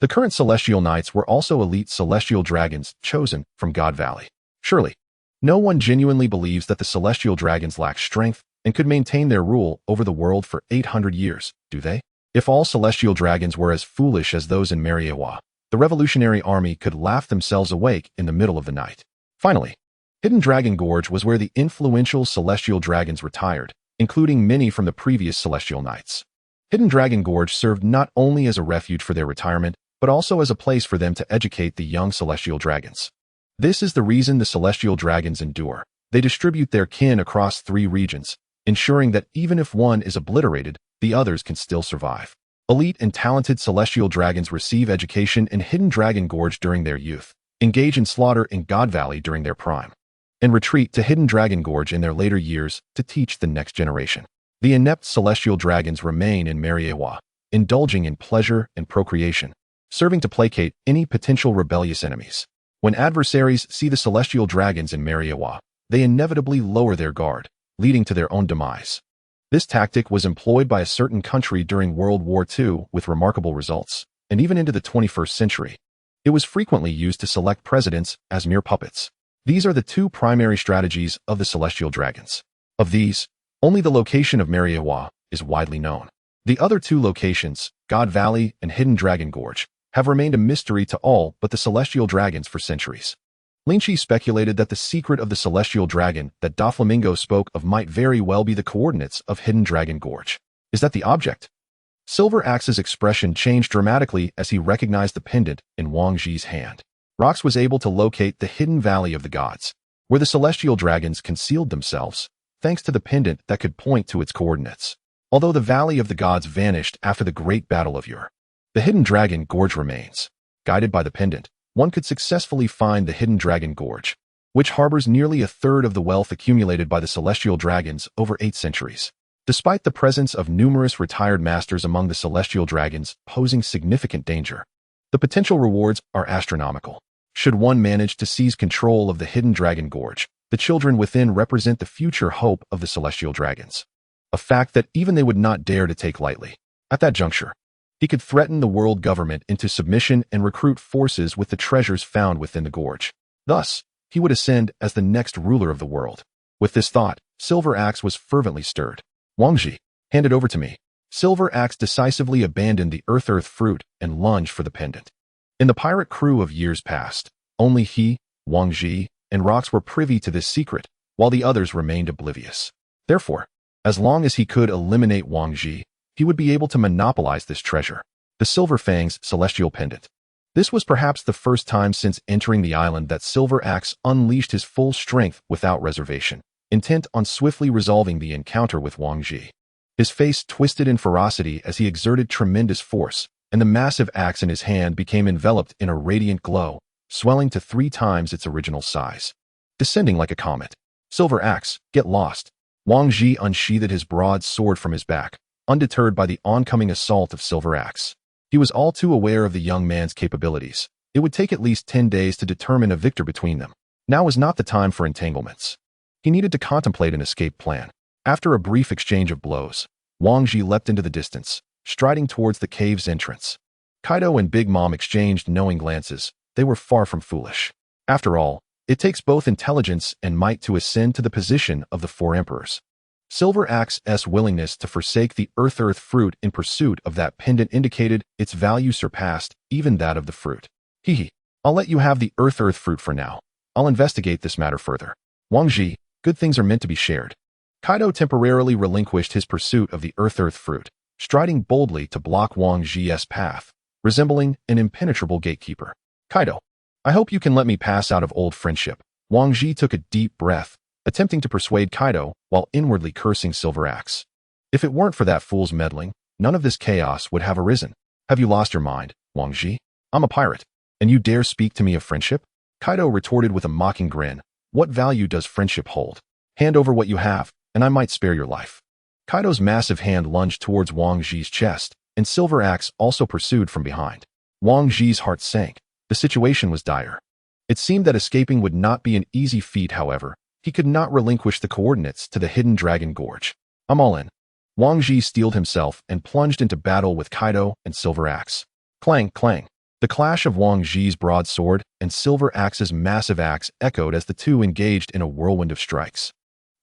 The current celestial knights were also elite celestial dragons chosen from God Valley. Surely, no one genuinely believes that the celestial dragons lack strength and could maintain their rule over the world for 800 years, do they? If all celestial dragons were as foolish as those in Mariewa, the revolutionary army could laugh themselves awake in the middle of the night. Finally, Hidden Dragon Gorge was where the influential celestial dragons retired, including many from the previous celestial knights. Hidden Dragon Gorge served not only as a refuge for their retirement, but also as a place for them to educate the young celestial dragons. This is the reason the celestial dragons endure. They distribute their kin across 3 regions, ensuring that even if one is obliterated, the others can still survive. Elite and talented celestial dragons receive education in Hidden Dragon Gorge during their youth, engage in slaughter in God Valley during their prime, and retreat to Hidden Dragon Gorge in their later years to teach the next generation. The inept celestial dragons remain in Mariewa, indulging in pleasure and procreation, serving to placate any potential rebellious enemies. When adversaries see the celestial dragons in Mariewa, they inevitably lower their guard, leading to their own demise. This tactic was employed by a certain country during World War II with remarkable results, and even into the 21st century. It was frequently used to select presidents as mere puppets. These are the 2 primary strategies of the celestial dragons. Of these, only the location of Mariewa is widely known. The other 2 locations, God Valley and Hidden Dragon Gorge, have remained a mystery to all but the celestial dragons for centuries. Lynch speculated that the secret of the celestial dragon that Doflamingo spoke of might very well be the coordinates of Hidden Dragon Gorge. Is that the object? Silver Axe's expression changed dramatically as he recognized the pendant in Wang Ji's hand. Rox was able to locate the hidden valley of the gods, where the celestial dragons concealed themselves, thanks to the pendant that could point to its coordinates. Although the valley of the gods vanished after the great battle of Ur, the Hidden Dragon Gorge remains. Guided by the pendant, one could successfully find the Hidden Dragon Gorge, which harbors nearly a third of the wealth accumulated by the celestial dragons over 8 centuries. Despite the presence of numerous retired masters among the celestial dragons posing significant danger, the potential rewards are astronomical. Should one manage to seize control of the Hidden Dragon Gorge, the children within represent the future hope of the celestial dragons, a fact that even they would not dare to take lightly. At that juncture, he could threaten the world government into submission and recruit forces with the treasures found within the gorge. Thus, he would ascend as the next ruler of the world. With this thought, Silver Axe was fervently stirred. Wang Ji, hand it over to me. Silver Axe decisively abandoned the Earth Fruit and lunged for the pendant. In the pirate crew of years past, only he, Wang Ji, and Rox were privy to this secret, while the others remained oblivious. Therefore, as long as he could eliminate Wang Ji, he would be able to monopolize this treasure, the Silver Fang's celestial pendant. This was perhaps the first time since entering the island that Silver Axe unleashed his full strength without reservation, intent on swiftly resolving the encounter with Wang Ji. His face twisted in ferocity as he exerted tremendous force, and the massive axe in his hand became enveloped in a radiant glow, swelling to 3 times its original size. Descending like a comet. Silver Axe, get lost. Wang Ji unsheathed his broad sword from his back, undeterred by the oncoming assault of Silver Axe. He was all too aware of the young man's capabilities. It would take at least 10 days to determine a victor between them. Now was not the time for entanglements. He needed to contemplate an escape plan. After a brief exchange of blows, Wang Ji leapt into the distance, striding towards the cave's entrance. Kaido and Big Mom exchanged knowing glances. They were far from foolish. After all, it takes both intelligence and might to ascend to the position of the 4 emperors. Silver Axe's willingness to forsake the Earth fruit in pursuit of that pendant indicated its value surpassed even that of the fruit. Hehe. I'll let you have the Earth fruit for now. I'll investigate this matter further. Wang Ji, good things are meant to be shared. Kaido temporarily relinquished his pursuit of the Earth fruit, striding boldly to block Wang Ji's path, resembling an impenetrable gatekeeper. Kaido, I hope you can let me pass out of old friendship. Wang Ji took a deep breath, attempting to persuade Kaido while inwardly cursing Silver Axe. If it weren't for that fool's meddling, none of this chaos would have arisen. Have you lost your mind, Wang Ji? I'm a pirate, and you dare speak to me of friendship? Kaido retorted with a mocking grin. What value does friendship hold? Hand over what you have, and I might spare your life. Kaido's massive hand lunged towards Wang Ji's chest, and Silver Axe also pursued from behind. Wang Ji's heart sank. The situation was dire. It seemed that escaping would not be an easy feat, however. He could not relinquish the coordinates to the hidden Dragon Gorge. I'm all in. Wang Ji steeled himself and plunged into battle with Kaido and Silver Axe. Clang, clang. The clash of Wang Ji's broadsword and Silver Axe's massive axe echoed as the two engaged in a whirlwind of strikes.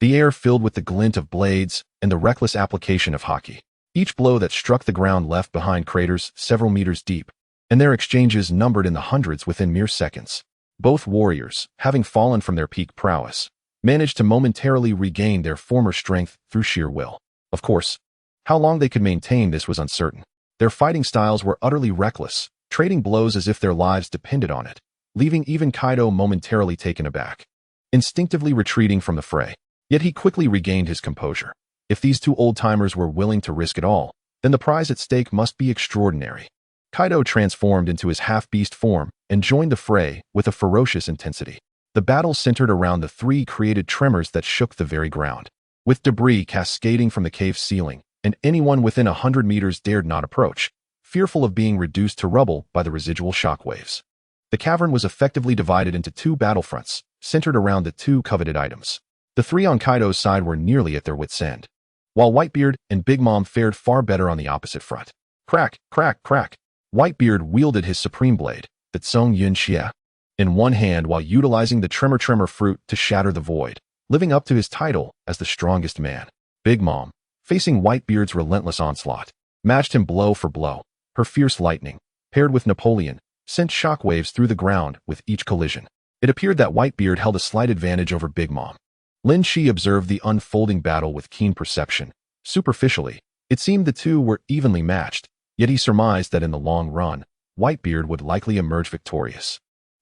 The air filled with the glint of blades and the reckless application of Haki. Each blow that struck the ground left behind craters several meters deep, and their exchanges numbered in the hundreds within mere seconds. Both warriors, having fallen from their peak prowess, managed to momentarily regain their former strength through sheer will. Of course, how long they could maintain this was uncertain. Their fighting styles were utterly reckless, trading blows as if their lives depended on it, leaving even Kaido momentarily taken aback, instinctively retreating from the fray. Yet he quickly regained his composure. If these two old-timers were willing to risk it all, then the prize at stake must be extraordinary. Kaido transformed into his half-beast form and joined the fray with a ferocious intensity. The battle centered around the three created tremors that shook the very ground. With debris cascading from the cave's ceiling, and anyone within 100 meters dared not approach, fearful of being reduced to rubble by the residual shockwaves. The cavern was effectively divided into two battlefronts, centered around the two coveted items. The three on Kaido's side were nearly at their wits' end, while Whitebeard and Big Mom fared far better on the opposite front. Crack, crack, crack. Whitebeard wielded his supreme blade, the Zoan Mythical, in one hand while utilizing the tremor fruit to shatter the void, living up to his title as the strongest man. Big Mom, facing Whitebeard's relentless onslaught, matched him blow for blow. Her fierce lightning, paired with Napoleon, sent shockwaves through the ground with each collision. It appeared that Whitebeard held a slight advantage over Big Mom. Lynch observed the unfolding battle with keen perception. Superficially, it seemed the two were evenly matched, yet he surmised that in the long run, Whitebeard would likely emerge victorious.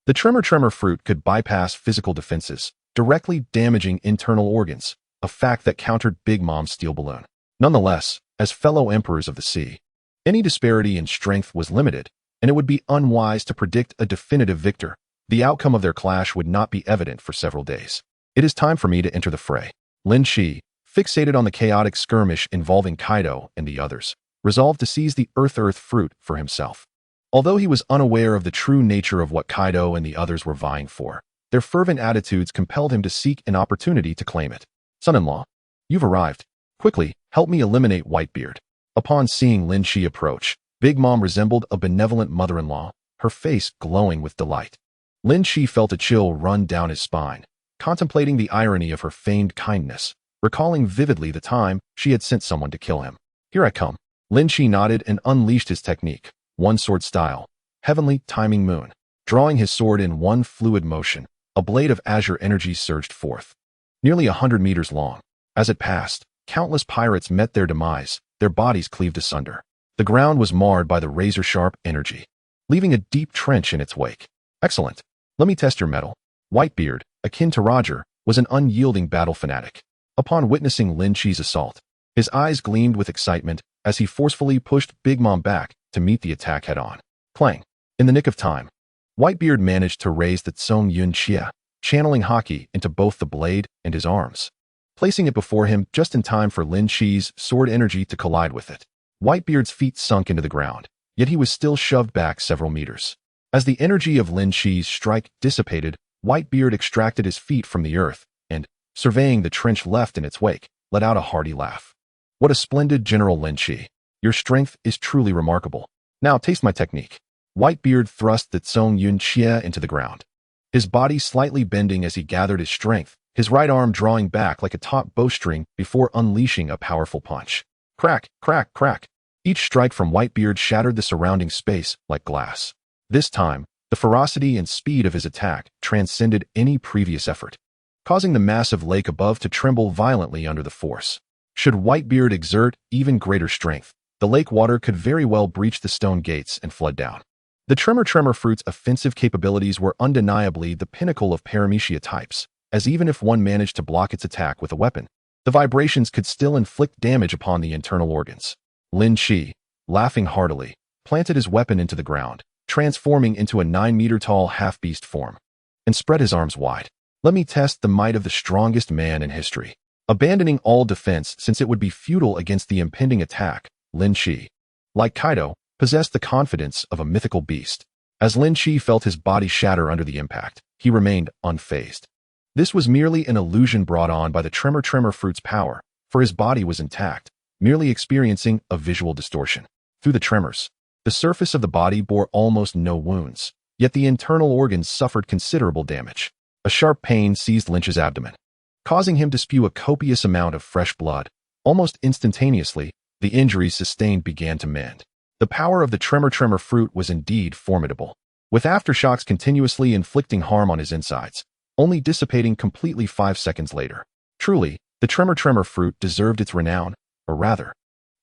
The tremor fruit could bypass physical defenses, directly damaging internal organs, a fact that countered Big Mom's steel balloon. Nonetheless, as fellow emperors of the sea, any disparity in strength was limited, and it would be unwise to predict a definitive victor. The outcome of their clash would not be evident for several days. It is time for me to enter the fray. Lynch, fixated on the chaotic skirmish involving Kaido and the others, resolved to seize the Earth fruit for himself. Although he was unaware of the true nature of what Kaido and the others were vying for, their fervent attitudes compelled him to seek an opportunity to claim it. Son-in-law, you've arrived. Quickly, help me eliminate Whitebeard. Upon seeing Lynch approach, Big Mom resembled a benevolent mother-in-law, her face glowing with delight. Lynch felt a chill run down his spine, contemplating the irony of her feigned kindness, recalling vividly the time she had sent someone to kill him. Here I come. Lynch nodded and unleashed his technique, one sword style, heavenly timing moon. Drawing his sword in one fluid motion, a blade of azure energy surged forth, nearly 100 meters long. As it passed, countless pirates met their demise, their bodies cleaved asunder. The ground was marred by the razor-sharp energy, leaving a deep trench in its wake. Excellent. Let me test your mettle. Whitebeard, akin to Roger, was an unyielding battle fanatic. Upon witnessing Lynch's assault, his eyes gleamed with excitement as he forcefully pushed Big Mom back to meet the attack head-on. Clang. In the nick of time, Whitebeard managed to raise the Zoan Mythical, channeling Haki into both the blade and his arms, placing it before him just in time for Lynch's sword energy to collide with it. Whitebeard's feet sunk into the ground, yet he was still shoved back several meters. As the energy of Lynch's strike dissipated, Whitebeard extracted his feet from the earth and, surveying the trench left in its wake, let out a hearty laugh. What a splendid General Lynch. Your strength is truly remarkable. Now taste my technique. Whitebeard thrust the Zoan Mythical into the ground, his body slightly bending as he gathered his strength, his right arm drawing back like a taut bowstring before unleashing a powerful punch. Crack, crack, crack. Each strike from Whitebeard shattered the surrounding space like glass. This time, the ferocity and speed of his attack transcended any previous effort, causing the massive lake above to tremble violently under the force. Should Whitebeard exert even greater strength, the lake water could very well breach the stone gates and flood down. The Tremor Fruit's offensive capabilities were undeniably the pinnacle of paramecia types, as even if one managed to block its attack with a weapon, the vibrations could still inflict damage upon the internal organs. Lynch, laughing heartily, planted his weapon into the ground, transforming into a 9-meter-tall half-beast form, and spread his arms wide. Let me test the might of the strongest man in history. Abandoning all defense since it would be futile against the impending attack, Lynch, like Kaido, possessed the confidence of a mythical beast. As Lynch felt his body shatter under the impact, he remained unfazed. This was merely an illusion brought on by the Tremor Fruit's power, for his body was intact, merely experiencing a visual distortion. Through the tremors, the surface of the body bore almost no wounds, yet the internal organs suffered considerable damage. A sharp pain seized Lynch's abdomen, causing him to spew a copious amount of fresh blood. Almost instantaneously, the injuries sustained began to mend. The power of the Tremor Fruit was indeed formidable, with aftershocks continuously inflicting harm on his insides, only dissipating completely 5 seconds later. Truly, the Tremor Fruit deserved its renown, or rather,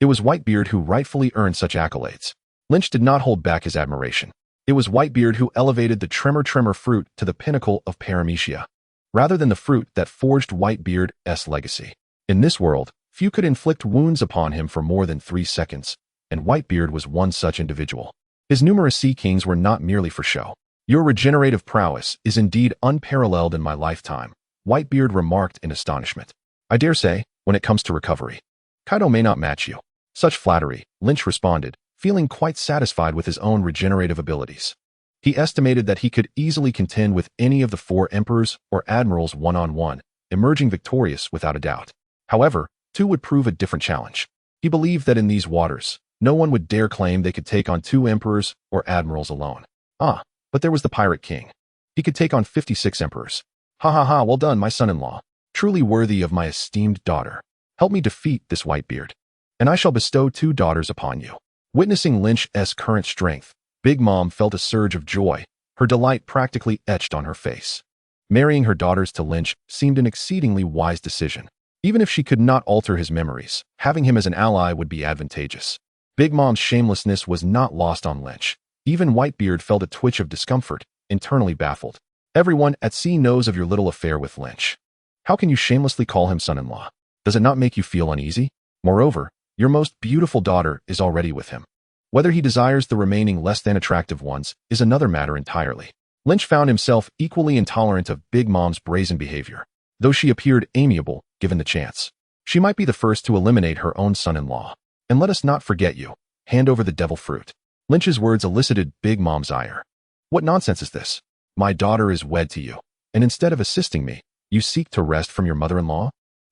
it was Whitebeard who rightfully earned such accolades. Lynch did not hold back his admiration. It was Whitebeard who elevated the Tremor Fruit to the pinnacle of paramecia, rather than the fruit that forged Whitebeard's legacy. In this world, few could inflict wounds upon him for more than 3 seconds, and Whitebeard was one such individual. His numerous sea kings were not merely for show. Your regenerative prowess is indeed unparalleled in my lifetime, Whitebeard remarked in astonishment. I dare say, when it comes to recovery, Kaido may not match you. Such flattery, Lynch responded, feeling quite satisfied with his own regenerative abilities. He estimated that he could easily contend with any of the 4 emperors or admirals one-on-one, emerging victorious without a doubt. However, 2 would prove a different challenge. He believed that in these waters, no one would dare claim they could take on 2 emperors or admirals alone. But there was the Pirate King. He could take on 56 emperors. Ha ha ha, well done, my son-in-law. Truly worthy of my esteemed daughter. Help me defeat this Whitebeard, and I shall bestow 2 daughters upon you. Witnessing Lynch's current strength, Big Mom felt a surge of joy, her delight practically etched on her face. Marrying her daughters to Lynch seemed an exceedingly wise decision. Even if she could not alter his memories, having him as an ally would be advantageous. Big Mom's shamelessness was not lost on Lynch. Even Whitebeard felt a twitch of discomfort, internally baffled. Everyone at sea knows of your little affair with Lynch. How can you shamelessly call him son-in-law? Does it not make you feel uneasy? Moreover, your most beautiful daughter is already with him. Whether he desires the remaining less than attractive ones is another matter entirely. Lynch found himself equally intolerant of Big Mom's brazen behavior, though she appeared amiable given the chance. She might be the first to eliminate her own son-in-law. And let us not forget you. Hand over the devil fruit. Lynch's words elicited Big Mom's ire. What nonsense is this? My daughter is wed to you, and instead of assisting me, you seek to wrest from your mother-in-law?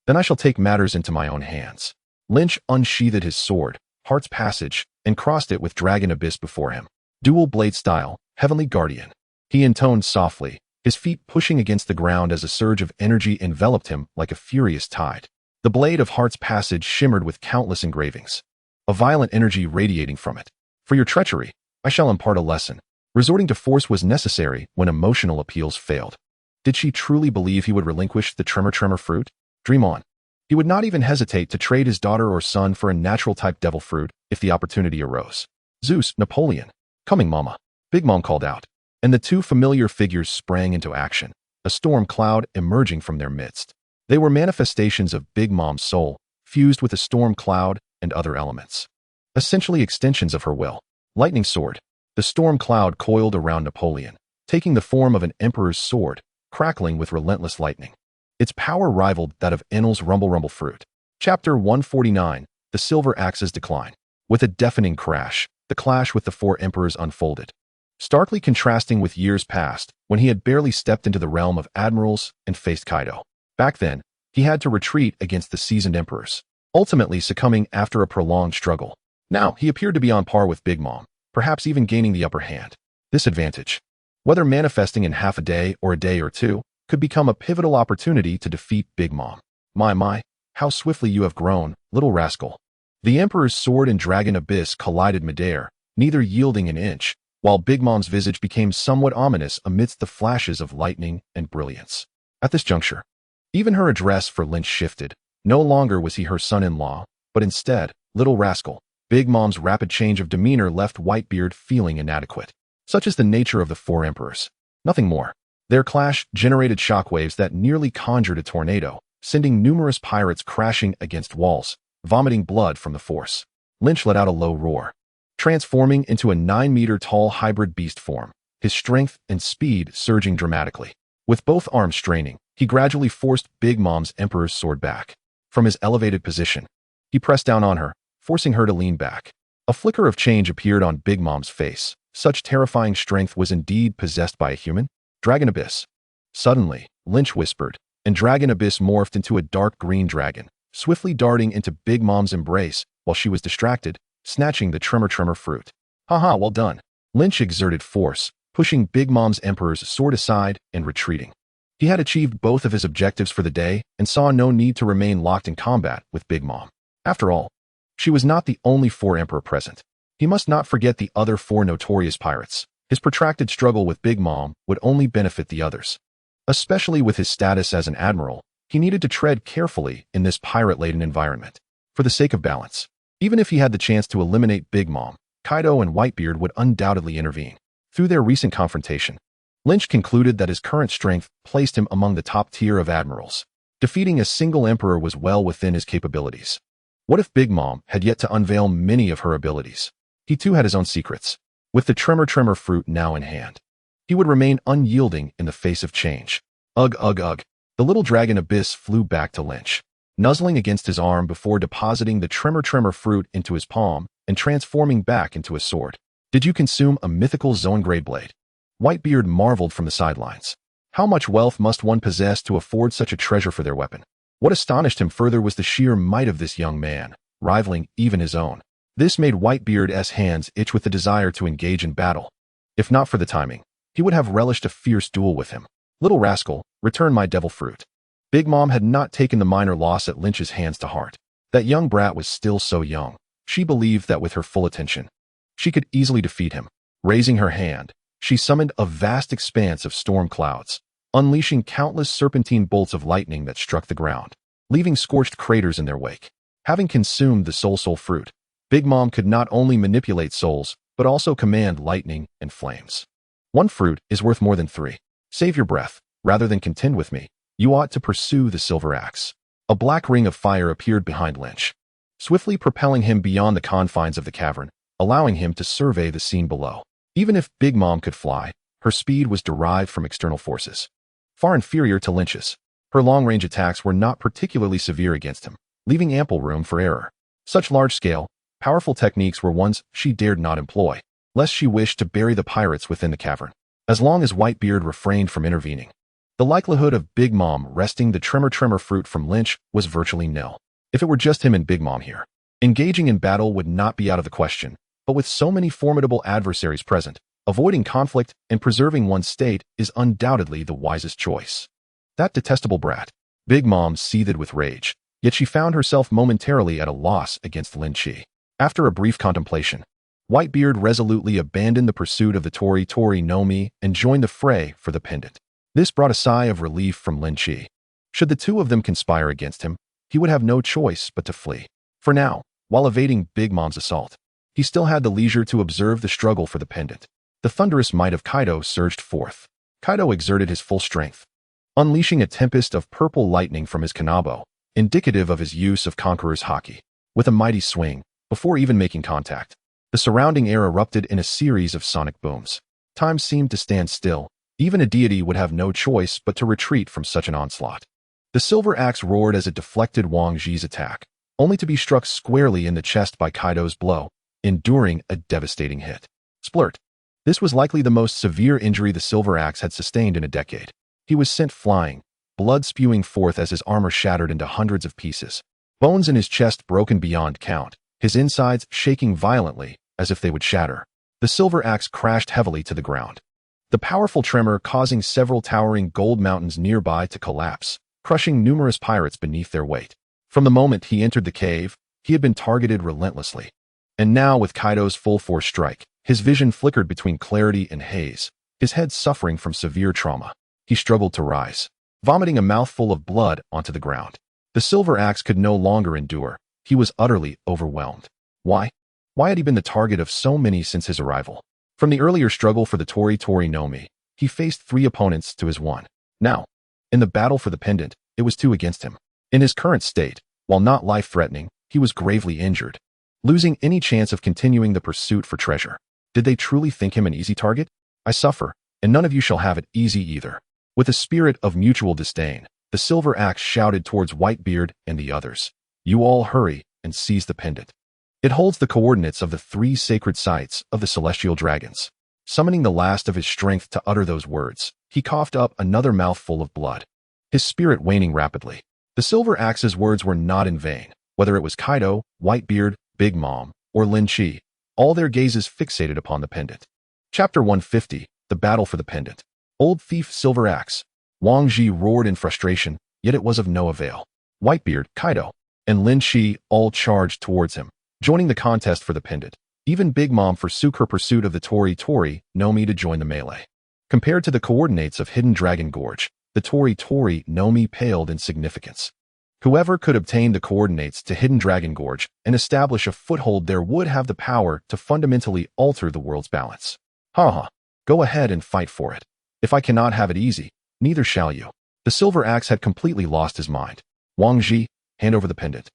Then I shall take matters into my own hands. Lynch unsheathed his sword, Heart's Passage, and crossed it with Dragon Abyss before him. Dual blade style, Heavenly Guardian. He intoned softly, his feet pushing against the ground as a surge of energy enveloped him like a furious tide. The blade of Heart's Passage shimmered with countless engravings, a violent energy radiating from it. For your treachery, I shall impart a lesson. Resorting to force was necessary when emotional appeals failed. Did she truly believe he would relinquish the Tremor Fruit? Dream on. He would not even hesitate to trade his daughter or son for a natural-type devil fruit if the opportunity arose. Zeus, Napoleon. Coming, Mama. Big Mom called out, and the 2 familiar figures sprang into action, a storm cloud emerging from their midst. They were manifestations of Big Mom's soul, fused with the storm cloud and other elements. Essentially extensions of her will. Lightning sword. The storm cloud coiled around Napoleon, taking the form of an emperor's sword, crackling with relentless lightning. Its power rivaled that of Enel's Rumble Fruit. Chapter 149, The Silver Axe's Decline. With a deafening crash, the clash with the 4 emperors unfolded, starkly contrasting with years past, when he had barely stepped into the realm of admirals and faced Kaido. Back then, he had to retreat against the seasoned emperors, ultimately succumbing after a prolonged struggle. Now, he appeared to be on par with Big Mom, perhaps even gaining the upper hand. This advantage, whether manifesting in half a day or 2, could become a pivotal opportunity to defeat Big Mom. My, how swiftly you have grown, little rascal. The Emperor's sword and dragon abyss collided midair, neither yielding an inch, while Big Mom's visage became somewhat ominous amidst the flashes of lightning and brilliance. At this juncture, even her address for Lynch shifted. No longer was he her son-in-law, but instead, little rascal. Big Mom's rapid change of demeanor left Whitebeard feeling inadequate. Such is the nature of the four emperors. Nothing more. Their clash generated shockwaves that nearly conjured a tornado, sending numerous pirates crashing against walls, vomiting blood from the force. Lynch let out a low roar, transforming into a 9-meter-tall hybrid beast form, his strength and speed surging dramatically. With both arms straining, he gradually forced Big Mom's Emperor's sword back. From his elevated position, he pressed down on her, forcing her to lean back. A flicker of change appeared on Big Mom's face. Such terrifying strength was indeed possessed by a human. Dragon Abyss. Suddenly, Lynch whispered, and Dragon Abyss morphed into a dark green dragon, swiftly darting into Big Mom's embrace while she was distracted, snatching the tremor fruit. Haha, well done. Lynch exerted force, pushing Big Mom's Emperor's sword aside and retreating. He had achieved both of his objectives for the day and saw no need to remain locked in combat with Big Mom. After all, she was not the only four emperor present. He must not forget the other four notorious pirates. His protracted struggle with Big Mom would only benefit the others. Especially with his status as an admiral, he needed to tread carefully in this pirate-laden environment. For the sake of balance, even if he had the chance to eliminate Big Mom, Kaido and Whitebeard would undoubtedly intervene. Through their recent confrontation, Lynch concluded that his current strength placed him among the top tier of admirals. Defeating a single emperor was well within his capabilities. What if Big Mom had yet to unveil many of her abilities? He too had his own secrets. With the tremor fruit now in hand, he would remain unyielding in the face of change. Ugh. The little dragon Abyss flew back to Lynch, nuzzling against his arm before depositing the tremor fruit into his palm and transforming back into a sword. Did you consume a mythical Zoan grade blade? Whitebeard marveled from the sidelines. How much wealth must one possess to afford such a treasure for their weapon? What astonished him further was the sheer might of this young man, rivaling even his own. This made Whitebeard's hands itch with the desire to engage in battle. If not for the timing, he would have relished a fierce duel with him. Little rascal, return my devil fruit. Big Mom had not taken the minor loss at Lynch's hands to heart. That young brat was still so young. She believed that with her full attention, she could easily defeat him. Raising her hand, she summoned a vast expanse of storm clouds, unleashing countless serpentine bolts of lightning that struck the ground, leaving scorched craters in their wake. Having consumed the soul fruit, Big Mom could not only manipulate souls, but also command lightning and flames. One fruit is worth more than three. Save your breath. Rather than contend with me, you ought to pursue the silver axe. A black ring of fire appeared behind Lynch, swiftly propelling him beyond the confines of the cavern, allowing him to survey the scene below. Even if Big Mom could fly, her speed was derived from external forces, far inferior to Lynch's. Her long-range attacks were not particularly severe against him, leaving ample room for error. Such large-scale, powerful techniques were ones she dared not employ, lest she wished to bury the pirates within the cavern. As long as Whitebeard refrained from intervening, the likelihood of Big Mom wresting the tremor fruit from Lynch was virtually nil. If it were just him and Big Mom here, engaging in battle would not be out of the question, but with so many formidable adversaries present, avoiding conflict and preserving one's state is undoubtedly the wisest choice. That detestable brat. Big Mom seethed with rage, yet she found herself momentarily at a loss against Lin Chi. After a brief contemplation, Whitebeard resolutely abandoned the pursuit of the Tori no Mi and joined the fray for the pendant. This brought a sigh of relief from Lin Chi. Should the two of them conspire against him, he would have no choice but to flee. For now, while evading Big Mom's assault, he still had the leisure to observe the struggle for the pendant. The thunderous might of Kaido surged forth. Kaido exerted his full strength, unleashing a tempest of purple lightning from his kanabo, indicative of his use of Conqueror's Haki. With a mighty swing, before even making contact, the surrounding air erupted in a series of sonic booms. Time seemed to stand still. Even a deity would have no choice but to retreat from such an onslaught. The silver axe roared as it deflected Wang Ji's attack, only to be struck squarely in the chest by Kaido's blow, enduring a devastating hit. Splurt. This was likely the most severe injury the silver axe had sustained in a decade. He was sent flying, blood spewing forth as his armor shattered into hundreds of pieces, bones in his chest broken beyond count, his insides shaking violently as if they would shatter. The silver axe crashed heavily to the ground, the powerful tremor causing several towering gold mountains nearby to collapse, crushing numerous pirates beneath their weight. From the moment he entered the cave, he had been targeted relentlessly. And now, with Kaido's full-force strike, his vision flickered between clarity and haze, his head suffering from severe trauma. He struggled to rise, vomiting a mouthful of blood onto the ground. The silver axe could no longer endure. He was utterly overwhelmed. Why? Why had he been the target of so many since his arrival? From the earlier struggle for the Tori Tori no Mi, he faced 3 opponents to his 1. Now, in the battle for the pendant, it was 2 against him. In his current state, while not life-threatening, he was gravely injured, losing any chance of continuing the pursuit for treasure. Did they truly think him an easy target? I suffer, and none of you shall have it easy either. With a spirit of mutual disdain, the silver axe shouted towards Whitebeard and the others. You all hurry and seize the pendant. It holds the coordinates of the 3 sacred sites of the celestial dragons. Summoning the last of his strength to utter those words, he coughed up another mouthful of blood, his spirit waning rapidly. The silver axe's words were not in vain. Whether it was Kaido, Whitebeard, Big Mom, or Lynch, all their gazes fixated upon the pendant. Chapter 150, The Battle for the Pendant. Old Thief Silver Axe. Wang Ji roared in frustration, yet it was of no avail. Whitebeard, Kaido, and Lynch all charged towards him, joining the contest for the pendant. Even Big Mom forsook her pursuit of the Tori Tori no Mi to join the melee. Compared to the coordinates of Hidden Dragon Gorge, the Tori Tori no Mi paled in significance. Whoever could obtain the coordinates to Hidden Dragon Gorge and establish a foothold there would have the power to fundamentally alter the world's balance. Haha, go ahead and fight for it. If I cannot have it easy, neither shall you. The silver axe had completely lost his mind. Wang Ji, hand over the pendant,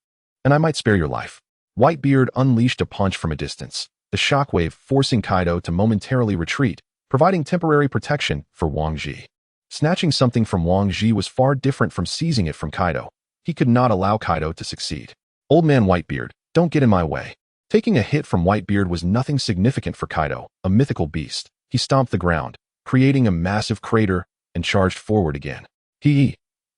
and I might spare your life. Whitebeard unleashed a punch from a distance, the shockwave forcing Kaido to momentarily retreat, providing temporary protection for Wang Ji. Snatching something from Wang Ji was far different from seizing it from Kaido. He could not allow Kaido to succeed. Old man Whitebeard, don't get in my way. Taking a hit from Whitebeard was nothing significant for Kaido, a mythical beast. He stomped the ground, creating a massive crater, and charged forward again.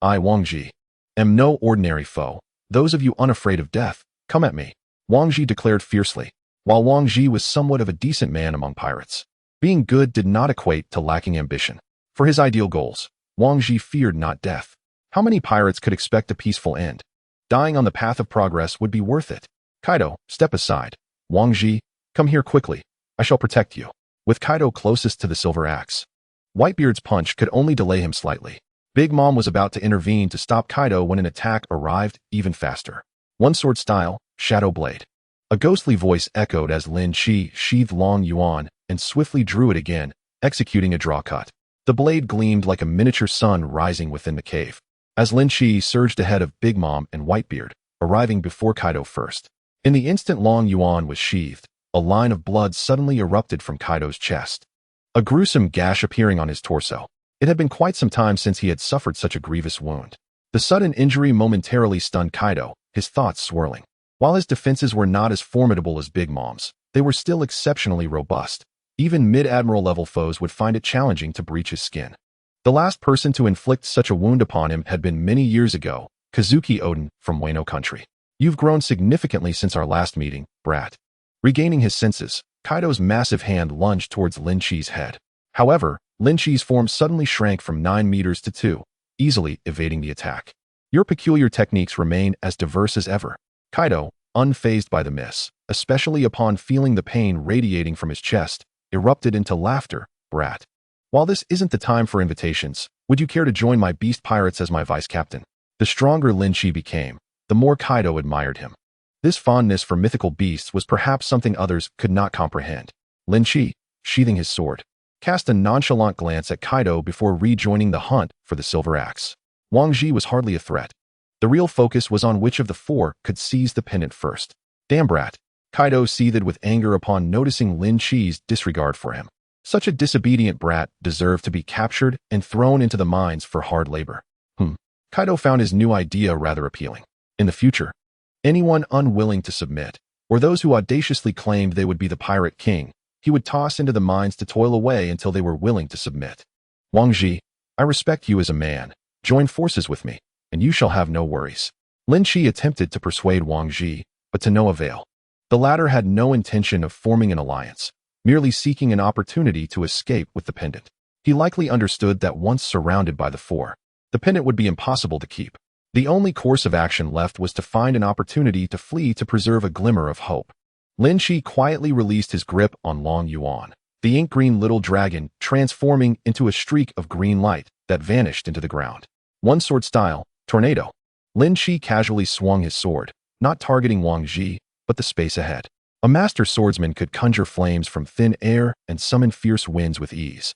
I, Wang Ji, am no ordinary foe. Those of you unafraid of death, come at me. Wang Ji declared fiercely. While Wang Ji was somewhat of a decent man among pirates, being good did not equate to lacking ambition. For his ideal goals, Wang Ji feared not death. How many pirates could expect a peaceful end? Dying on the path of progress would be worth it. Kaido, step aside. Wang Ji, come here quickly. I shall protect you. With Kaido closest to the silver axe, Whitebeard's punch could only delay him slightly. Big Mom was about to intervene to stop Kaido when an attack arrived even faster. One sword style, Shadow Blade. A ghostly voice echoed as Lin Chi sheathed Long Yuan and swiftly drew it again, executing a draw cut. The blade gleamed like a miniature sun rising within the cave, as Lin Chi surged ahead of Big Mom and Whitebeard, arriving before Kaido first. In the instant Long Yuan was sheathed, a line of blood suddenly erupted from Kaido's chest, a gruesome gash appearing on his torso. It had been quite some time since he had suffered such a grievous wound. The sudden injury momentarily stunned Kaido, his thoughts swirling. While his defenses were not as formidable as Big Mom's, they were still exceptionally robust. Even mid-admiral level foes would find it challenging to breach his skin. The last person to inflict such a wound upon him had been many years ago, Kazuki Oden from Wano country. You've grown significantly since our last meeting, brat. Regaining his senses, Kaido's massive hand lunged towards Lin Chi's head. However, Lin Chi's form suddenly shrank from 9 meters to 2, easily evading the attack. Your peculiar techniques remain as diverse as ever. Kaido, unfazed by the miss, especially upon feeling the pain radiating from his chest, erupted into laughter. Brat. While this isn't the time for invitations, would you care to join my beast pirates as my vice captain? The stronger Lin Chi became, the more Kaido admired him. This fondness for mythical beasts was perhaps something others could not comprehend. Lin Chi, sheathing his sword, cast a nonchalant glance at Kaido before rejoining the hunt for the silver axe. Wang Ji was hardly a threat. The real focus was on which of the 4 could seize the pendant first. Damn brat. Kaido seethed with anger upon noticing Lin Chi's disregard for him. Such a disobedient brat deserved to be captured and thrown into the mines for hard labor. Kaido found his new idea rather appealing. In the future, anyone unwilling to submit, or those who audaciously claimed they would be the pirate king, he would toss into the mines to toil away until they were willing to submit. Wang Ji, I respect you as a man. Join forces with me, and you shall have no worries. Lin Chi attempted to persuade Wang Ji, but to no avail. The latter had no intention of forming an alliance, merely seeking an opportunity to escape with the pendant. He likely understood that once surrounded by the four, the pendant would be impossible to keep. The only course of action left was to find an opportunity to flee to preserve a glimmer of hope. Lynch quietly released his grip on Long Yuan, the ink-green little dragon transforming into a streak of green light that vanished into the ground. One sword style, tornado. Lynch casually swung his sword, not targeting Wang Ji, but the space ahead. A master swordsman could conjure flames from thin air and summon fierce winds with ease,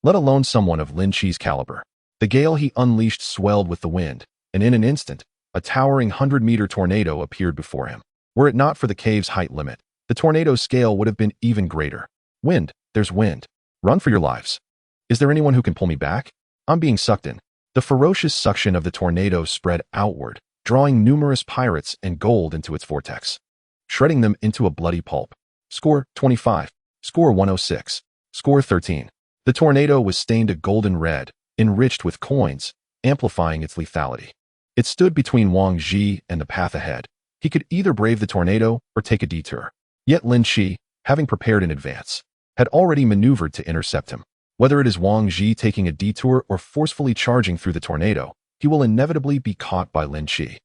let alone someone of Lynch's caliber. The gale he unleashed swelled with the wind, and in an instant, a towering 100-meter tornado appeared before him. Were it not for the cave's height limit, the tornado's scale would have been even greater. Wind, there's wind. Run for your lives. Is there anyone who can pull me back? I'm being sucked in. The ferocious suction of the tornado spread outward, drawing numerous pirates and gold into its vortex, shredding them into a bloody pulp. Score 25. Score 106. Score 13. The tornado was stained a golden red, enriched with coins, amplifying its lethality. It stood between Wang Ji and the path ahead. He could either brave the tornado or take a detour. Yet Lin Shi, having prepared in advance, had already maneuvered to intercept him. Whether it is Wang Ji taking a detour or forcefully charging through the tornado, he will inevitably be caught by Lin Shi,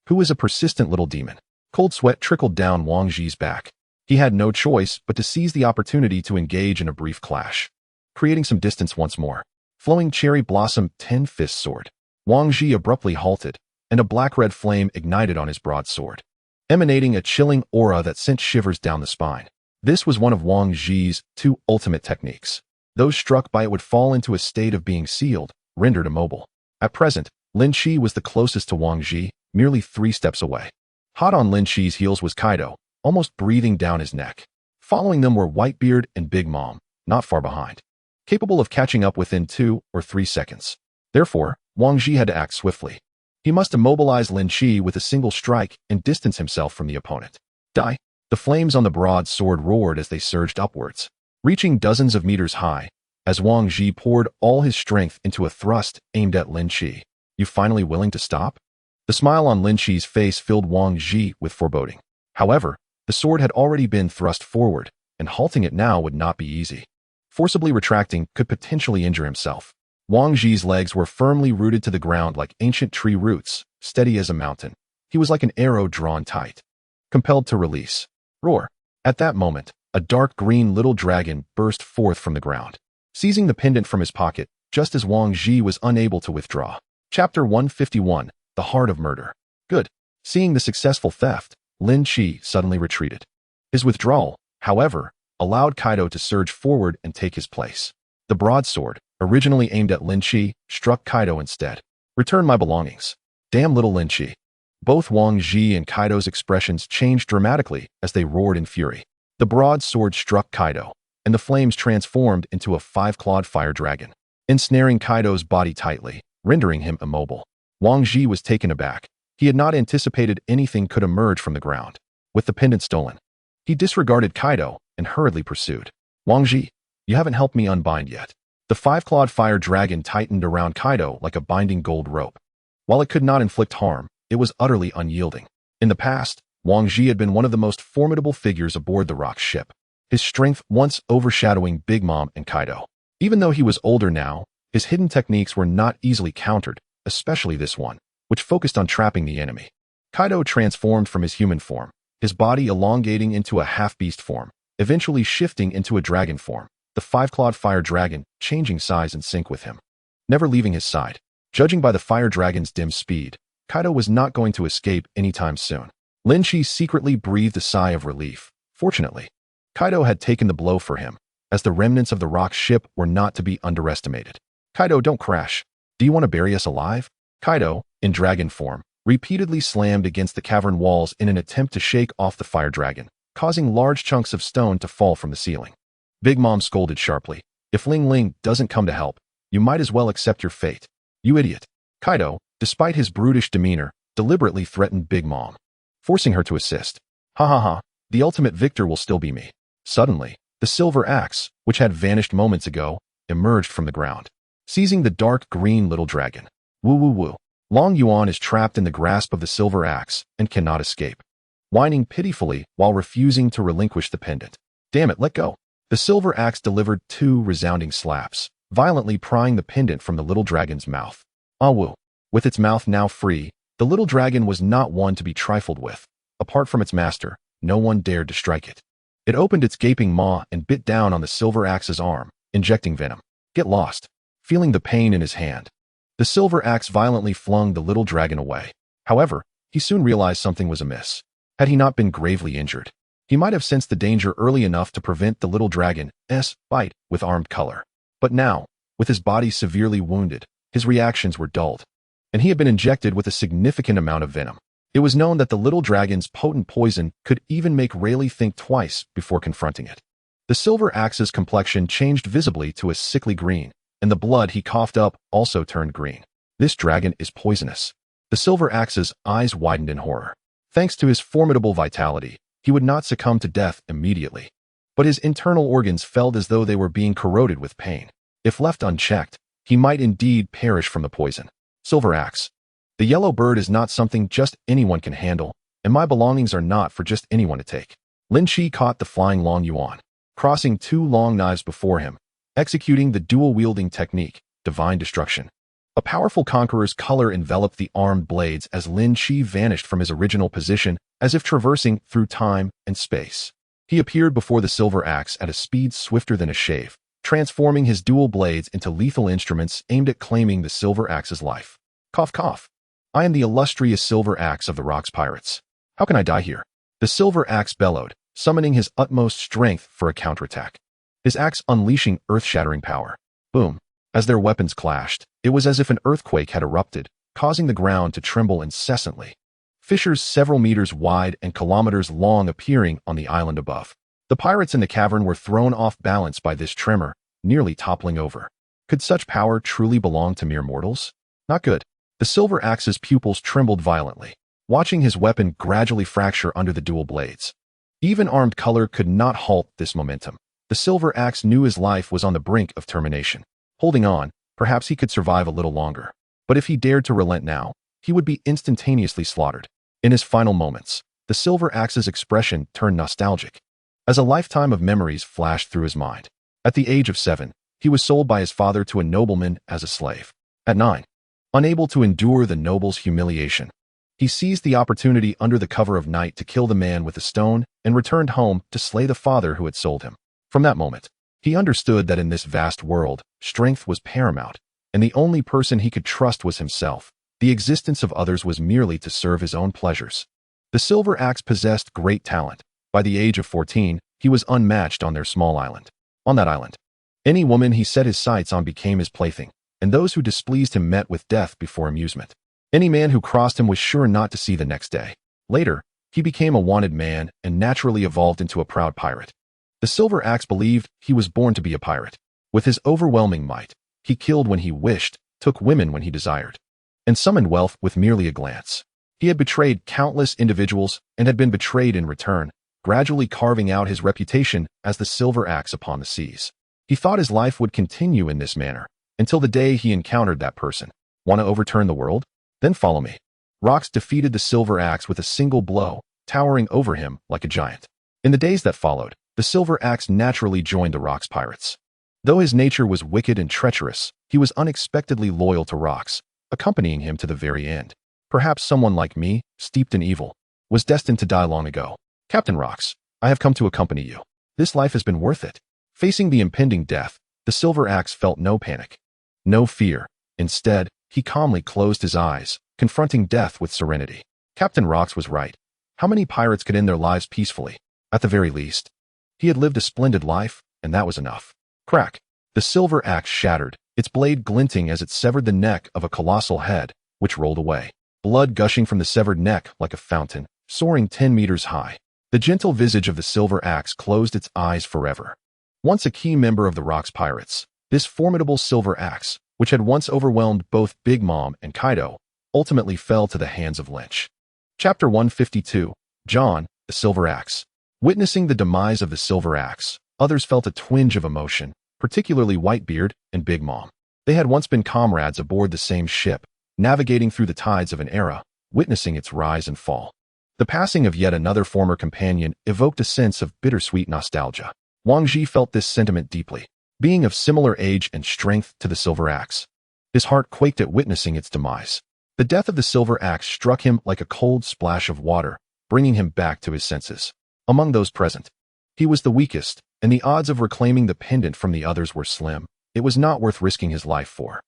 who is a persistent little demon. Cold sweat trickled down Wang Ji's back. He had no choice but to seize the opportunity to engage in a brief clash, creating some distance once more. Flowing cherry blossom 10-fist sword. Wang Ji abruptly halted, and a black-red flame ignited on his broadsword, emanating a chilling aura that sent shivers down the spine. This was one of Wang Ji's two ultimate techniques. Those struck by it would fall into a state of being sealed, rendered immobile. At present, Lin Shi was the closest to Wang Ji, merely 3 steps away. Hot on Lin Shi's heels was Kaido, almost breathing down his neck. Following them were Whitebeard and Big Mom, not far behind, capable of catching up within 2 or 3 seconds. Therefore, Wang Ji had to act swiftly. He must immobilize Lin Shi with a single strike and distance himself from the opponent. Die! The flames on the broadsword roared as they surged upwards, reaching dozens of meters high, as Wang Ji poured all his strength into a thrust aimed at Lin Shi. You finally willing to stop? The smile on Lin Shi's face filled Wang Ji with foreboding. However, the sword had already been thrust forward, and halting it now would not be easy. Forcibly retracting could potentially injure himself. Wang Ji's legs were firmly rooted to the ground like ancient tree roots, steady as a mountain. He was like an arrow drawn tight, compelled to release. Roar! At that moment, a dark green little dragon burst forth from the ground, seizing the pendant from his pocket, just as Wang Ji was unable to withdraw. Chapter 151, The Heart of Murder. Good. Seeing the successful theft, Lin Shi suddenly retreated. His withdrawal, however, allowed Kaido to surge forward and take his place. The broadsword, originally aimed at Lin Shi, struck Kaido instead. Return my belongings. Damn little Lin Shi. Both Wang Ji and Kaido's expressions changed dramatically as they roared in fury. The broadsword struck Kaido, and the flames transformed into a 5-clawed fire dragon, ensnaring Kaido's body tightly, rendering him immobile. Wang Ji was taken aback. He had not anticipated anything could emerge from the ground. With the pendant stolen, he disregarded Kaido and hurriedly pursued. Wang Ji, you haven't helped me unbind yet. The 5-clawed fire dragon tightened around Kaido like a binding gold rope. While it could not inflict harm, it was utterly unyielding. In the past, Wang Ji had been one of the most formidable figures aboard the rock ship, his strength once overshadowing Big Mom and Kaido. Even though he was older now, his hidden techniques were not easily countered, especially this one, which focused on trapping the enemy. Kaido transformed from his human form, his body elongating into a half-beast form, eventually shifting into a dragon form, the 5-clawed fire dragon changing size in sync with him, never leaving his side. Judging by the fire dragon's dim speed, Kaido was not going to escape anytime soon. Lin Shi secretly breathed a sigh of relief. Fortunately, Kaido had taken the blow for him, as the remnants of the rock ship were not to be underestimated. Kaido, don't crash. Do you want to bury us alive? Kaido, in dragon form, repeatedly slammed against the cavern walls in an attempt to shake off the fire dragon, causing large chunks of stone to fall from the ceiling. Big Mom scolded sharply. If Ling Ling doesn't come to help, you might as well accept your fate. You idiot. Kaido, despite his brutish demeanor, deliberately threatened Big Mom, forcing her to assist. Ha ha ha, the ultimate victor will still be me. Suddenly, the silver axe, which had vanished moments ago, emerged from the ground, seizing the dark green little dragon. Woo woo woo. Long Yuan is trapped in the grasp of the silver axe and cannot escape, whining pitifully while refusing to relinquish the pendant. Damn it, let go. The silver axe delivered 2 resounding slaps, violently prying the pendant from the little dragon's mouth. Awu. With its mouth now free, the little dragon was not one to be trifled with. Apart from its master, no one dared to strike it. It opened its gaping maw and bit down on the silver axe's arm, injecting venom. Get lost. Feeling the pain in his hand, the silver axe violently flung the little dragon away. However, he soon realized something was amiss. Had he not been gravely injured, he might have sensed the danger early enough to prevent the little dragon's bite with armed color. But now, with his body severely wounded, his reactions were dulled, and he had been injected with a significant amount of venom. It was known that the little dragon's potent poison could even make Rayleigh think twice before confronting it. The silver axe's complexion changed visibly to a sickly green, and the blood he coughed up also turned green. This dragon is poisonous. The silver axe's eyes widened in horror. Thanks to his formidable vitality, he would not succumb to death immediately. But his internal organs felt as though they were being corroded with pain. If left unchecked, he might indeed perish from the poison. Silver axe. The yellow bird is not something just anyone can handle, and my belongings are not for just anyone to take. Lynch caught the flying long yuan, crossing two long knives before him, executing the dual-wielding technique, Divine Destruction. A powerful conqueror's color enveloped the armed blades as Lynch vanished from his original position, as if traversing through time and space. He appeared before the silver axe at a speed swifter than a shave, transforming his dual blades into lethal instruments aimed at claiming the silver axe's life. Cough, cough. I am the illustrious silver axe of the Rocks Pirates. How can I die here? The silver axe bellowed, summoning his utmost strength for a counterattack. His axe unleashing earth-shattering power. Boom. As their weapons clashed, it was as if an earthquake had erupted, causing the ground to tremble incessantly. Fissures several meters wide and kilometers long appearing on the island above. The pirates in the cavern were thrown off balance by this tremor, nearly toppling over. Could such power truly belong to mere mortals? Not good. The silver axe's pupils trembled violently, watching his weapon gradually fracture under the dual blades. Even armed color could not halt this momentum. The silver axe knew his life was on the brink of termination. Holding on, perhaps he could survive a little longer. But if he dared to relent now, he would be instantaneously slaughtered. In his final moments, the silver axe's expression turned nostalgic, as a lifetime of memories flashed through his mind. At the age of 7, he was sold by his father to a nobleman as a slave. At 9, unable to endure the noble's humiliation, he seized the opportunity under the cover of night to kill the man with a stone and returned home to slay the father who had sold him. From that moment, he understood that in this vast world, strength was paramount, and the only person he could trust was himself. The existence of others was merely to serve his own pleasures. The silver axe possessed great talent. By the age of 14, he was unmatched on their small island. On that island, any woman he set his sights on became his plaything, and those who displeased him met with death before amusement. Any man who crossed him was sure not to see the next day. Later, he became a wanted man and naturally evolved into a proud pirate. The silver axe believed he was born to be a pirate. With his overwhelming might, he killed when he wished, took women when he desired, and summoned wealth with merely a glance. He had betrayed countless individuals and had been betrayed in return, gradually carving out his reputation as the silver axe upon the seas. He thought his life would continue in this manner, until the day he encountered that person. Want to overturn the world? Then follow me. Rocks defeated the silver axe with a single blow, towering over him like a giant. In the days that followed, the silver axe naturally joined the Rocks Pirates. Though his nature was wicked and treacherous, he was unexpectedly loyal to Rocks, accompanying him to the very end. Perhaps someone like me, steeped in evil, was destined to die long ago. Captain Rocks, I have come to accompany you. This life has been worth it. Facing the impending death, the silver axe felt no panic, no fear. Instead, he calmly closed his eyes, confronting death with serenity. Captain Rocks was right. How many pirates could end their lives peacefully? At the very least, he had lived a splendid life, and that was enough. Crack. The silver axe shattered, its blade glinting as it severed the neck of a colossal head, which rolled away. Blood gushing from the severed neck like a fountain, soaring 10 meters high. The gentle visage of the silver axe closed its eyes forever. Once a key member of the Rocks Pirates, this formidable silver axe, which had once overwhelmed both Big Mom and Kaido, ultimately fell to the hands of Lynch. Chapter 152. John, the Silver Axe. Witnessing the demise of the silver axe, others felt a twinge of emotion, particularly Whitebeard and Big Mom. They had once been comrades aboard the same ship, navigating through the tides of an era, witnessing its rise and fall. The passing of yet another former companion evoked a sense of bittersweet nostalgia. Wang Ji felt this sentiment deeply. being of similar age and strength to the silver axe. His heart quaked at witnessing its demise. The death of the silver axe struck him like a cold splash of water, bringing him back to his senses. Among those present, he was the weakest, and the odds of reclaiming the pendant from the others were slim. It was not worth risking his life for.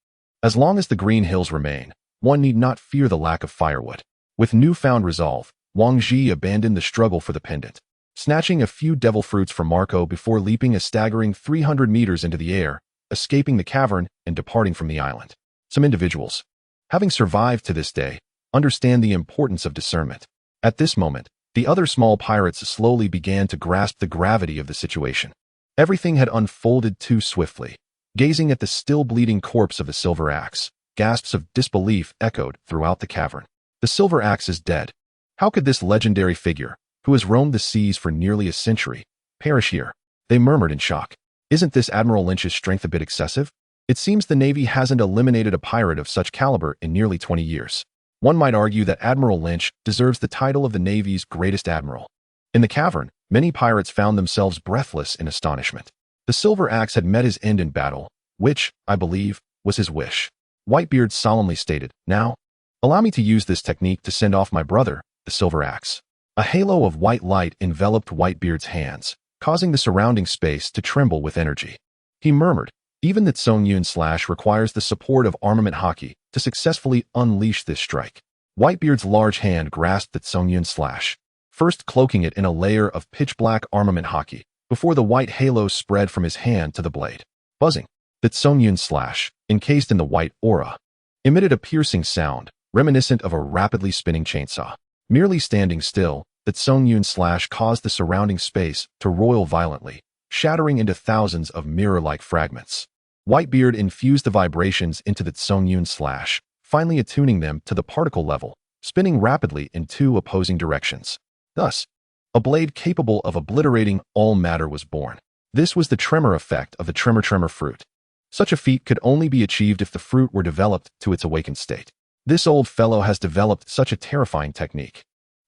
As long as the green hills remain, one need not fear the lack of firewood. With newfound resolve, Wang Ji abandoned the struggle for the pendant, snatching a few devil fruits from Marco before leaping a staggering 300 meters into the air, escaping the cavern and departing from the island. Some individuals, having survived to this day, understand the importance of discernment. At this moment, the other small pirates slowly began to grasp the gravity of the situation. Everything had unfolded too swiftly. Gazing at the still bleeding corpse of the silver axe, gasps of disbelief echoed throughout the cavern. The silver axe is dead. How could this legendary figure, who has roamed the seas for nearly a century, perish here? They murmured in shock. Isn't this Admiral Lynch's strength a bit excessive? It seems the Navy hasn't eliminated a pirate of such caliber in nearly 20 years. One might argue that Admiral Lynch deserves the title of the Navy's greatest admiral. In the cavern, many pirates found themselves breathless in astonishment. The silver axe had met his end in battle, which, I believe, was his wish. Whitebeard solemnly stated, "Now, allow me to use this technique to send off my brother, the silver axe." A halo of white light enveloped Whitebeard's hands, causing the surrounding space to tremble with energy. He murmured, "Even the Zoan slash requires the support of armament Haki to successfully unleash this strike." Whitebeard's large hand grasped the Zoan slash, first cloaking it in a layer of pitch-black armament Haki, before the white halo spread from his hand to the blade. Buzzing, the Zoan slash, encased in the white aura, emitted a piercing sound, reminiscent of a rapidly spinning chainsaw. Merely standing still, the Zoan slash caused the surrounding space to roil violently, shattering into thousands of mirror-like fragments. Whitebeard infused the vibrations into the Zoan slash, finally attuning them to the particle level, spinning rapidly in two opposing directions. Thus, a blade capable of obliterating all matter was born. This was the tremor effect of the tremor fruit. Such a feat could only be achieved if the fruit were developed to its awakened state. This old fellow has developed such a terrifying technique.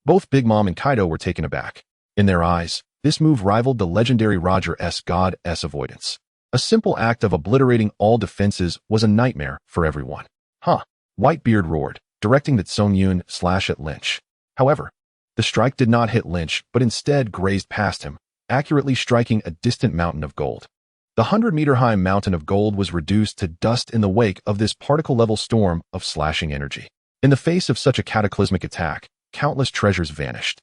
Both Big Mom and Kaido were taken aback. In their eyes, this move rivaled the legendary Roger's God's avoidance. A simple act of obliterating all defenses was a nightmare for everyone. Huh? Whitebeard roared, directing the Zoan slash at Lynch. However, the strike did not hit Lynch, but instead grazed past him, accurately striking a distant mountain of gold. The 100-meter-high mountain of gold was reduced to dust in the wake of this particle-level storm of slashing energy. In the face of such a cataclysmic attack, countless treasures vanished,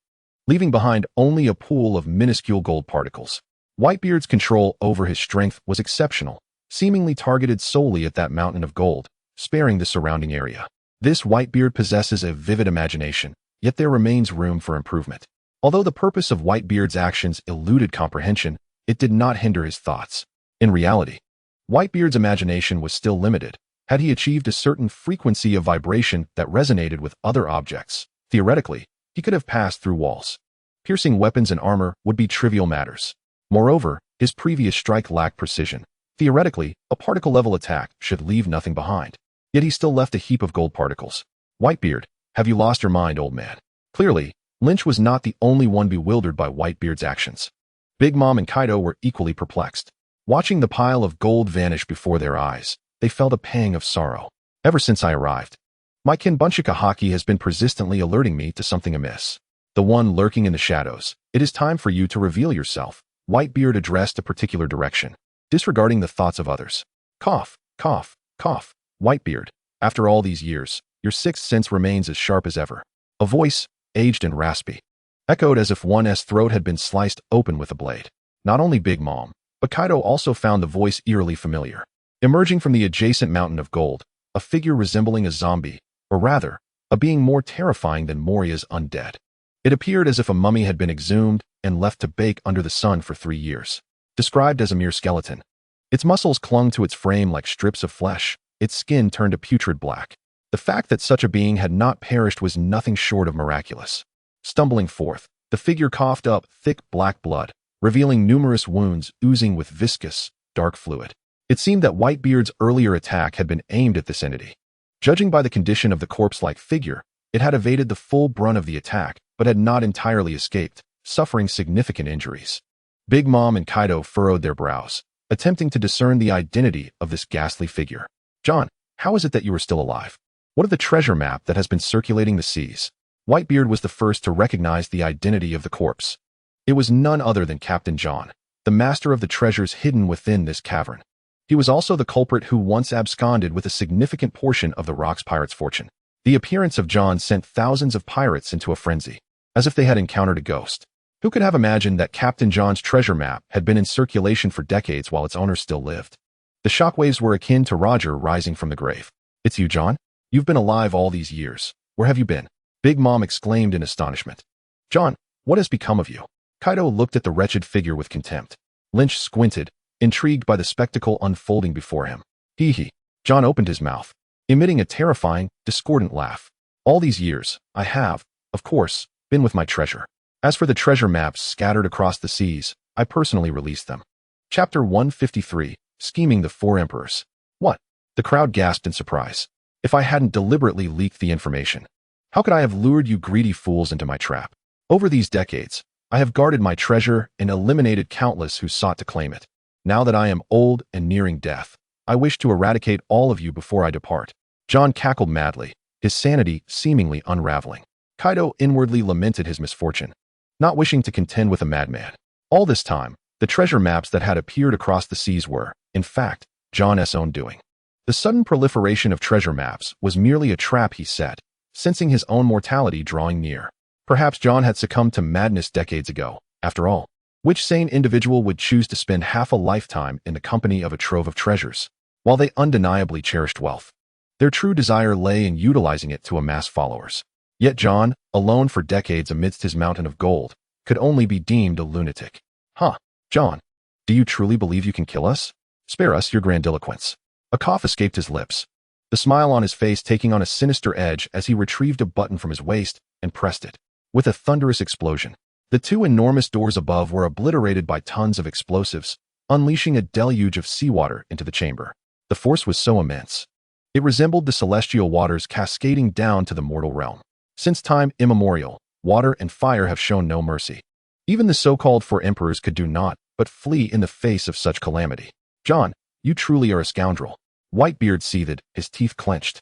leaving behind only a pool of minuscule gold particles. Whitebeard's control over his strength was exceptional, seemingly targeted solely at that mountain of gold, sparing the surrounding area. This Whitebeard possesses a vivid imagination, yet there remains room for improvement. Although the purpose of Whitebeard's actions eluded comprehension, it did not hinder his thoughts. In reality, Whitebeard's imagination was still limited. Had he achieved a certain frequency of vibration that resonated with other objects, theoretically, he could have passed through walls. Piercing weapons and armor would be trivial matters. Moreover, his previous strike lacked precision. Theoretically, a particle-level attack should leave nothing behind. Yet he still left a heap of gold particles. Whitebeard, have you lost your mind, old man? Clearly, Lynch was not the only one bewildered by Whitebeard's actions. Big Mom and Kaido were equally perplexed. Watching the pile of gold vanish before their eyes, they felt a pang of sorrow. Ever since I arrived, my Kinbunchika Haki has been persistently alerting me to something amiss. The one lurking in the shadows. It is time for you to reveal yourself. Whitebeard addressed a particular direction, disregarding the thoughts of others. Cough, cough, cough. Whitebeard, after all these years, your sixth sense remains as sharp as ever. A voice, aged and raspy, echoed as if one's throat had been sliced open with a blade. Not only Big Mom, but Kaido also found the voice eerily familiar. Emerging from the adjacent mountain of gold, a figure resembling a zombie, or rather, a being more terrifying than Moria's undead. It appeared as if a mummy had been exhumed and left to bake under the sun for 3 years. Described as a mere skeleton, its muscles clung to its frame like strips of flesh, its skin turned a putrid black. The fact that such a being had not perished was nothing short of miraculous. Stumbling forth, the figure coughed up thick black blood, revealing numerous wounds oozing with viscous, dark fluid. It seemed that Whitebeard's earlier attack had been aimed at this entity. Judging by the condition of the corpse-like figure, it had evaded the full brunt of the attack, but had not entirely escaped, suffering significant injuries. Big Mom and Kaido furrowed their brows. attempting to discern the identity of this ghastly figure. John, how is it that you are still alive? What of the treasure map that has been circulating the seas? Whitebeard was the first to recognize the identity of the corpse. It was none other than Captain John, the master of the treasures hidden within this cavern. He was also the culprit who once absconded with a significant portion of the Rock's pirates' fortune. The appearance of John sent thousands of pirates into a frenzy, as if they had encountered a ghost. Who could have imagined that Captain John's treasure map had been in circulation for decades while its owner still lived? The shockwaves were akin to Roger rising from the grave. It's you, John? You've been alive all these years. Where have you been? Big Mom exclaimed in astonishment. John, what has become of you? Kaido looked at the wretched figure with contempt. Lynch squinted, intrigued by the spectacle unfolding before him. Hee. John opened his mouth, emitting a terrifying, discordant laugh. All these years, I have, of course, been with my treasure. As for the treasure maps scattered across the seas, I personally released them. Chapter 153, Scheming the Four Emperors. What? The crowd gasped in surprise. If I hadn't deliberately leaked the information, how could I have lured you greedy fools into my trap? Over these decades, I have guarded my treasure and eliminated countless who sought to claim it. Now that I am old and nearing death, I wish to eradicate all of you before I depart. John cackled madly, his sanity seemingly unraveling. Kaido inwardly lamented his misfortune, not wishing to contend with a madman. All this time, the treasure maps that had appeared across the seas were, in fact, John's own doing. The sudden proliferation of treasure maps was merely a trap he set, sensing his own mortality drawing near. Perhaps John had succumbed to madness decades ago. After all, which sane individual would choose to spend half a lifetime in the company of a trove of treasures? While they undeniably cherished wealth, their true desire lay in utilizing it to amass followers. Yet John, alone for decades amidst his mountain of gold, could only be deemed a lunatic. Huh, John, do you truly believe you can kill us? Spare us your grandiloquence. A cough escaped his lips, the smile on his face taking on a sinister edge as he retrieved a button from his waist and pressed it. With a thunderous explosion, the two enormous doors above were obliterated by tons of explosives, unleashing a deluge of seawater into the chamber. The force was so immense, it resembled the celestial waters cascading down to the mortal realm. Since time immemorial, water and fire have shown no mercy. Even the so-called four emperors could do naught but flee in the face of such calamity. John, you truly are a scoundrel. Whitebeard seethed, his teeth clenched,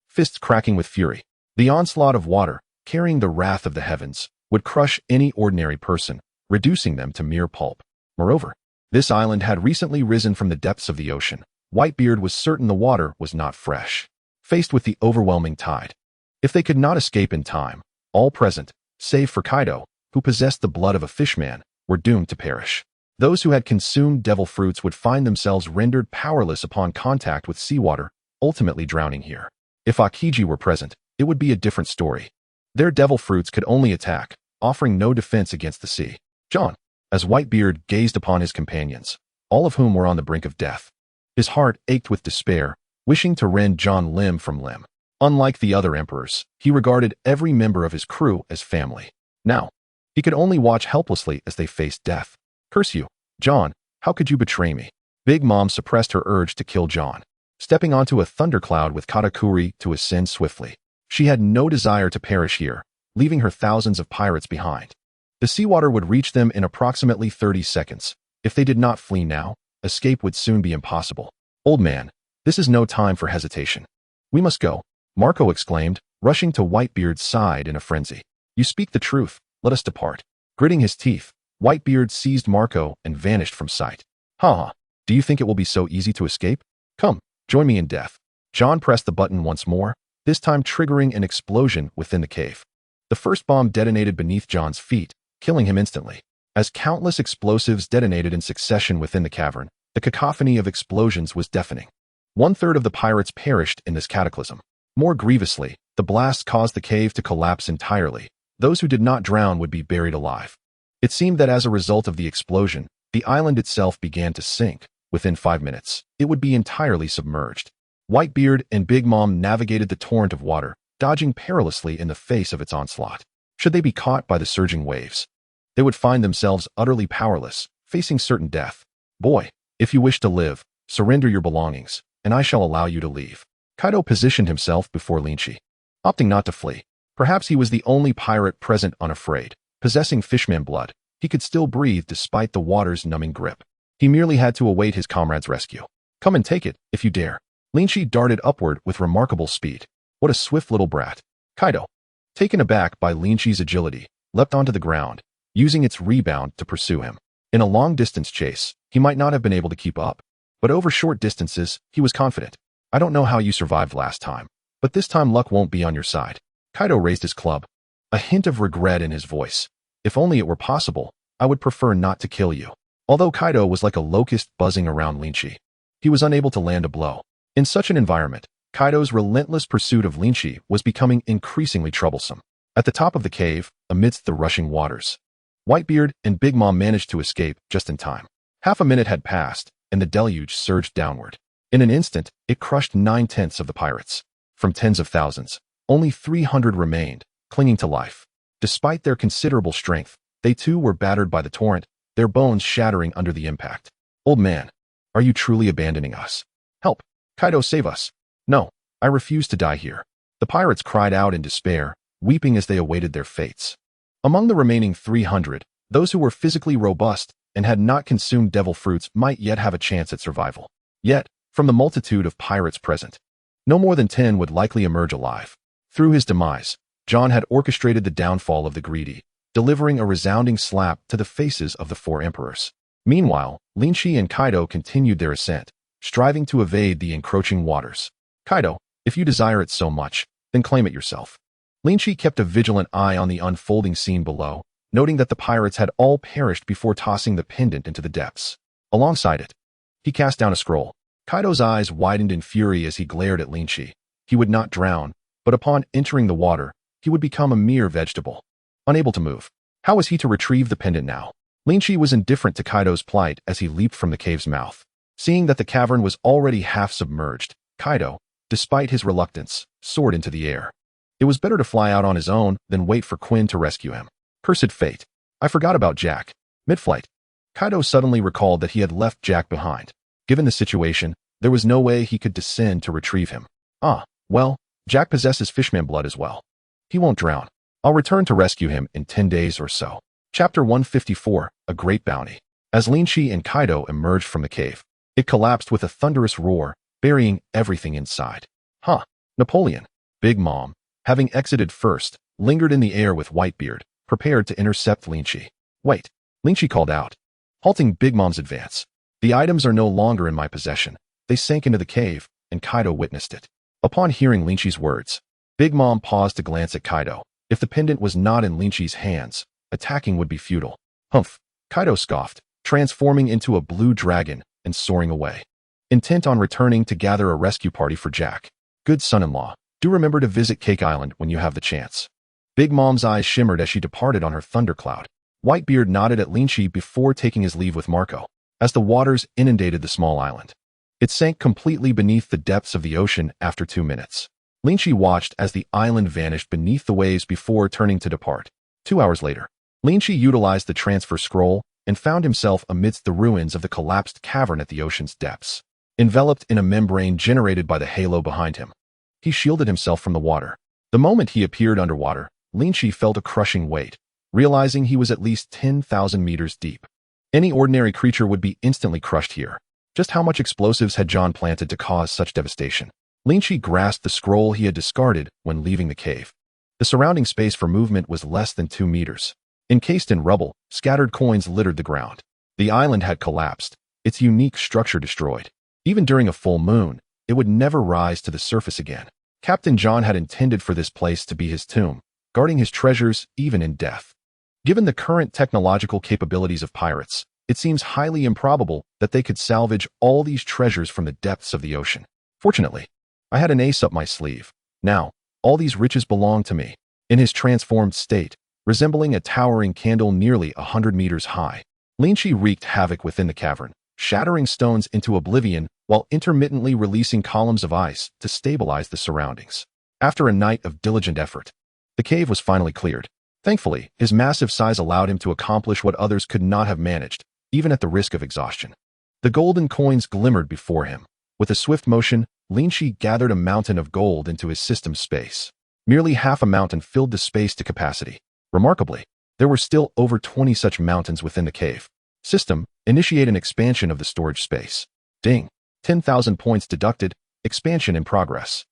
fists cracking with fury. The onslaught of water, carrying the wrath of the heavens, would crush any ordinary person, reducing them to mere pulp. Moreover, this island had recently risen from the depths of the ocean. Whitebeard was certain the water was not fresh. Faced with the overwhelming tide, if they could not escape in time, all present, save for Kaido, who possessed the blood of a fishman, were doomed to perish. Those who had consumed devil fruits would find themselves rendered powerless upon contact with seawater, ultimately drowning here. If Aokiji were present, it would be a different story. Their devil fruits could only attack, offering no defense against the sea. John, as Whitebeard gazed upon his companions, all of whom were on the brink of death, his heart ached with despair, wishing to rend John limb from limb. Unlike the other emperors, he regarded every member of his crew as family. Now, he could only watch helplessly as they faced death. Curse you, John, how could you betray me? Big Mom suppressed her urge to kill John, stepping onto a thundercloud with Katakuri to ascend swiftly. She had no desire to perish here, leaving her thousands of pirates behind. The seawater would reach them in approximately 30 seconds. If they did not flee now, escape would soon be impossible. Old man, this is no time for hesitation. We must go, Marco exclaimed, rushing to Whitebeard's side in a frenzy. You speak the truth, let us depart. Gritting his teeth, Whitebeard seized Marco and vanished from sight. Ha! Do you think it will be so easy to escape? Come, join me in death. John pressed the button once more, this time triggering an explosion within the cave. The first bomb detonated beneath John's feet, killing him instantly. As countless explosives detonated in succession within the cavern, the cacophony of explosions was deafening. 1/3 of the pirates perished in this cataclysm. More grievously, the blast caused the cave to collapse entirely. Those who did not drown would be buried alive. It seemed that as a result of the explosion, the island itself began to sink. Within 5 minutes, it would be entirely submerged. Whitebeard and Big Mom navigated the torrent of water, dodging perilously in the face of its onslaught. Should they be caught by the surging waves, they would find themselves utterly powerless, facing certain death. Boy, if you wish to live, surrender your belongings, and I shall allow you to leave. Kaido positioned himself before Lynch, opting not to flee. Perhaps he was the only pirate present unafraid. Possessing fishman blood, he could still breathe despite the water's numbing grip. He merely had to await his comrade's rescue. Come and take it, if you dare. Lynch darted upward with remarkable speed. What a swift little brat. Kaido, taken aback by Lynch's agility, leapt onto the ground, using its rebound to pursue him. In a long-distance chase, he might not have been able to keep up, but over short distances, he was confident. I don't know how you survived last time, but this time luck won't be on your side. Kaido raised his club, a hint of regret in his voice. If only it were possible, I would prefer not to kill you. Although Kaido was like a locust buzzing around Lynch, he was unable to land a blow. In such an environment, Kaido's relentless pursuit of Lynch was becoming increasingly troublesome. At the top of the cave, amidst the rushing waters, Whitebeard and Big Mom managed to escape just in time. Half a minute had passed, and the deluge surged downward. In an instant, it crushed 9/10 of the pirates. From tens of thousands, only 300 remained, clinging to life. Despite their considerable strength, they too were battered by the torrent, their bones shattering under the impact. Old man, are you truly abandoning us? Help! Kaido, save us! No, I refuse to die here. The pirates cried out in despair, weeping as they awaited their fates. Among the remaining 300, those who were physically robust and had not consumed devil fruits might yet have a chance at survival. Yet, from the multitude of pirates present, no more than 10 would likely emerge alive. Through his demise, John had orchestrated the downfall of the greedy, delivering a resounding slap to the faces of the 4 emperors. Meanwhile, Lynch and Kaido continued their ascent, striving to evade the encroaching waters. Kaido, if you desire it so much, then claim it yourself. Lynch kept a vigilant eye on the unfolding scene below, noting that the pirates had all perished before tossing the pendant into the depths. Alongside it, he cast down a scroll. Kaido's eyes widened in fury as he glared at Lynch. He would not drown, but upon entering the water, he would become a mere vegetable, unable to move. How was he to retrieve the pendant now? Lynch was indifferent to Kaido's plight as he leaped from the cave's mouth. Seeing that the cavern was already half submerged, Kaido, despite his reluctance, soared into the air. It was better to fly out on his own than wait for Quinn to rescue him. Cursed fate. I forgot about Jack. Mid-flight, Kaido suddenly recalled that he had left Jack behind. Given the situation, there was no way he could descend to retrieve him. Ah, well, Jack possesses fishman blood as well. He won't drown. I'll return to rescue him in 10 days or so. Chapter 154, A Great Bounty. As Lynch and Kaido emerged from the cave, it collapsed with a thunderous roar, burying everything inside. Huh, Napoleon. Big Mom, having exited first, lingered in the air with Whitebeard, prepared to intercept Lynch. Wait, Lynch called out, halting Big Mom's advance. The items are no longer in my possession. They sank into the cave, and Kaido witnessed it. Upon hearing Lynch's words, Big Mom paused to glance at Kaido. If the pendant was not in Lynch's hands, attacking would be futile. Humph, Kaido scoffed, transforming into a blue dragon and soaring away, intent on returning to gather a rescue party for Jack. Good son-in-law, do remember to visit Cake Island when you have the chance. Big Mom's eyes shimmered as she departed on her thundercloud. Whitebeard nodded at Lynch before taking his leave with Marco. As the waters inundated the small island, it sank completely beneath the depths of the ocean after 2 minutes. Lynch watched as the island vanished beneath the waves before turning to depart. 2 hours later, Lynch utilized the transfer scroll and found himself amidst the ruins of the collapsed cavern at the ocean's depths. Enveloped in a membrane generated by the halo behind him, he shielded himself from the water. The moment he appeared underwater, Lynch felt a crushing weight, realizing he was at least 10,000 meters deep. Any ordinary creature would be instantly crushed here. Just how much explosives had John planted to cause such devastation? Lynch grasped the scroll he had discarded when leaving the cave. The surrounding space for movement was less than 2 meters. Encased in rubble, scattered coins littered the ground. The island had collapsed, its unique structure destroyed. Even during a full moon, it would never rise to the surface again. Captain John had intended for this place to be his tomb, guarding his treasures even in death. Given the current technological capabilities of pirates, it seems highly improbable that they could salvage all these treasures from the depths of the ocean. Fortunately, I had an ace up my sleeve. Now, all these riches belong to me. In his transformed state, resembling a towering candle nearly 100 meters high, Lynch wreaked havoc within the cavern, shattering stones into oblivion while intermittently releasing columns of ice to stabilize the surroundings. After a night of diligent effort, the cave was finally cleared. Thankfully, his massive size allowed him to accomplish what others could not have managed, even at the risk of exhaustion. The golden coins glimmered before him. With a swift motion, Lynch gathered a mountain of gold into his system's space. Merely half a mountain filled the space to capacity. Remarkably, there were still over 20 such mountains within the cave. System, initiate an expansion of the storage space. Ding. 10,000 points deducted. Expansion in progress.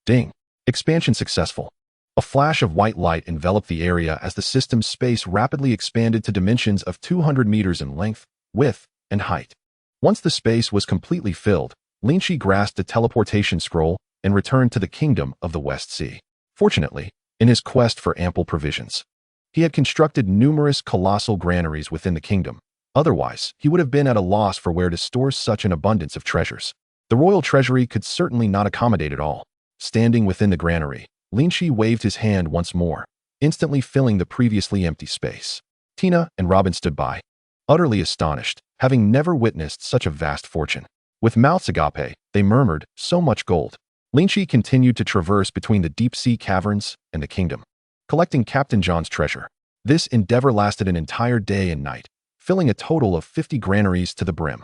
Ding. Expansion successful. A flash of white light enveloped the area as the system's space rapidly expanded to dimensions of 200 meters in length, width, and height. Once the space was completely filled, Lynch grasped a teleportation scroll and returned to the kingdom of the West Sea. Fortunately, in his quest for ample provisions, he had constructed numerous colossal granaries within the kingdom. Otherwise, he would have been at a loss for where to store such an abundance of treasures. The royal treasury could certainly not accommodate it all. Standing within the granary, Lynch waved his hand once more, instantly filling the previously empty space. Tina and Robin stood by, utterly astonished, having never witnessed such a vast fortune. With mouths agape, they murmured, "So much gold." Lynch continued to traverse between the deep-sea caverns and the kingdom, collecting Captain John's treasure. This endeavor lasted an entire day and night, filling a total of 50 granaries to the brim.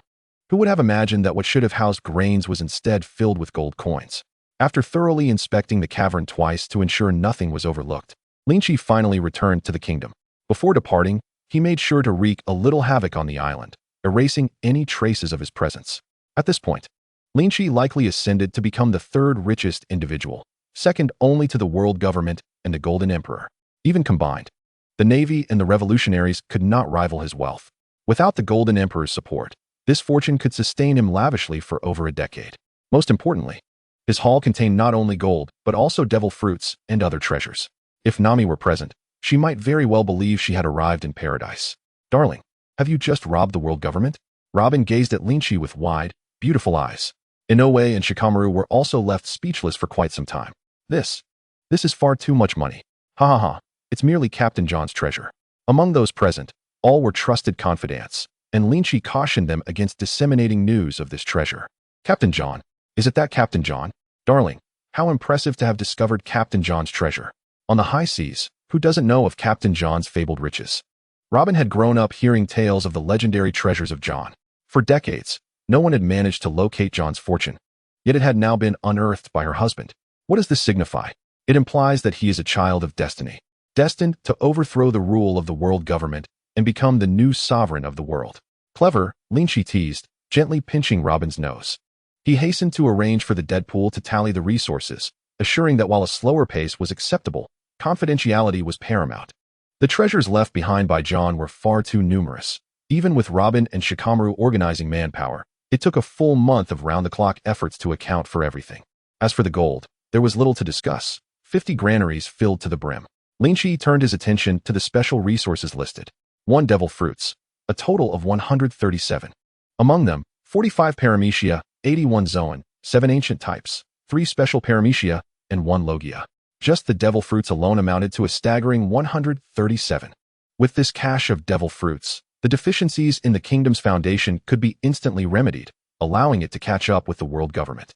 Who would have imagined that what should have housed grains was instead filled with gold coins? After thoroughly inspecting the cavern twice to ensure nothing was overlooked, Lynch finally returned to the kingdom. Before departing, he made sure to wreak a little havoc on the island, erasing any traces of his presence. At this point, Lynch likely ascended to become the third richest individual, second only to the world government and the Golden Emperor. Even combined, the Navy and the revolutionaries could not rival his wealth. Without the Golden Emperor's support, this fortune could sustain him lavishly for over a decade. Most importantly, his haul contained not only gold, but also devil fruits and other treasures. If Nami were present, she might very well believe she had arrived in paradise. "Darling, have you just robbed the world government?" Robin gazed at Lynch with wide, beautiful eyes. Inoue and Shikamaru were also left speechless for quite some time. This is far too much money. Ha ha ha, it's merely Captain John's treasure. Among those present, all were trusted confidants, and Lynch cautioned them against disseminating news of this treasure. "Captain John? Is it that Captain John? Darling, how impressive to have discovered Captain John's treasure. On the high seas, who doesn't know of Captain John's fabled riches?" Robin had grown up hearing tales of the legendary treasures of John. For decades, no one had managed to locate John's fortune, yet it had now been unearthed by her husband. What does this signify? It implies that he is a child of destiny, destined to overthrow the rule of the world government and become the new sovereign of the world. Clever, Lynch teased, gently pinching Robin's nose. He hastened to arrange for the Deadpool to tally the resources, assuring that while a slower pace was acceptable, confidentiality was paramount. The treasures left behind by John were far too numerous. Even with Robin and Shikamaru organizing manpower, it took a full month of round-the-clock efforts to account for everything. As for the gold, there was little to discuss. 50 granaries filled to the brim. Lynch turned his attention to the special resources listed. 1 devil fruits, a total of 137. Among them, 45 paramecia, 81 zoan, 7 ancient types, 3 special paramecia, and 1 logia. Just the devil fruits alone amounted to a staggering 137. With this cache of devil fruits, the deficiencies in the kingdom's foundation could be instantly remedied, allowing it to catch up with the world government.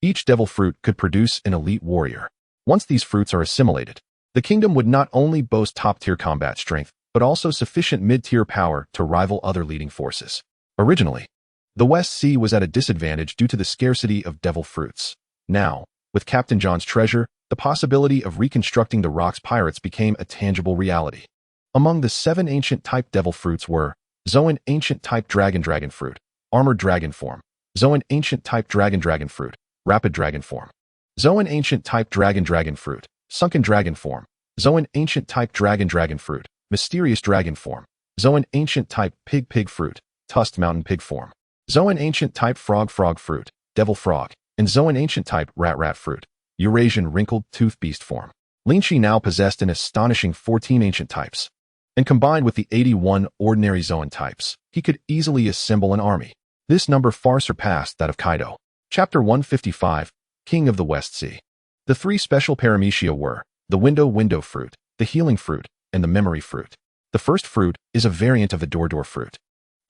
Each devil fruit could produce an elite warrior. Once these fruits are assimilated, the kingdom would not only boast top-tier combat strength, but also sufficient mid-tier power to rival other leading forces. Originally, the West Sea was at a disadvantage due to the scarcity of devil fruits. Now, with Captain John's treasure, the possibility of reconstructing the Rock's pirates became a tangible reality. Among the 7 ancient type devil fruits were Zoan ancient type dragon fruit, armored dragon form, Zoan ancient type dragon fruit, rapid dragon form, Zoan ancient type dragon fruit, sunken dragon form, Zoan ancient type dragon fruit, mysterious dragon form, Zoan ancient type pig fruit, tusked mountain pig form, Zoan ancient type frog fruit, devil frog, and Zoan ancient type rat fruit, Eurasian wrinkled tooth beast form. Lynch now possessed an astonishing 14 ancient types, and combined with the 81 ordinary Zoan types, he could easily assemble an army. This number far surpassed that of Kaido. Chapter 155, King of the West Sea. The 3 special paramecia were the window fruit, the healing fruit, and the memory fruit. The first fruit is a variant of the door fruit,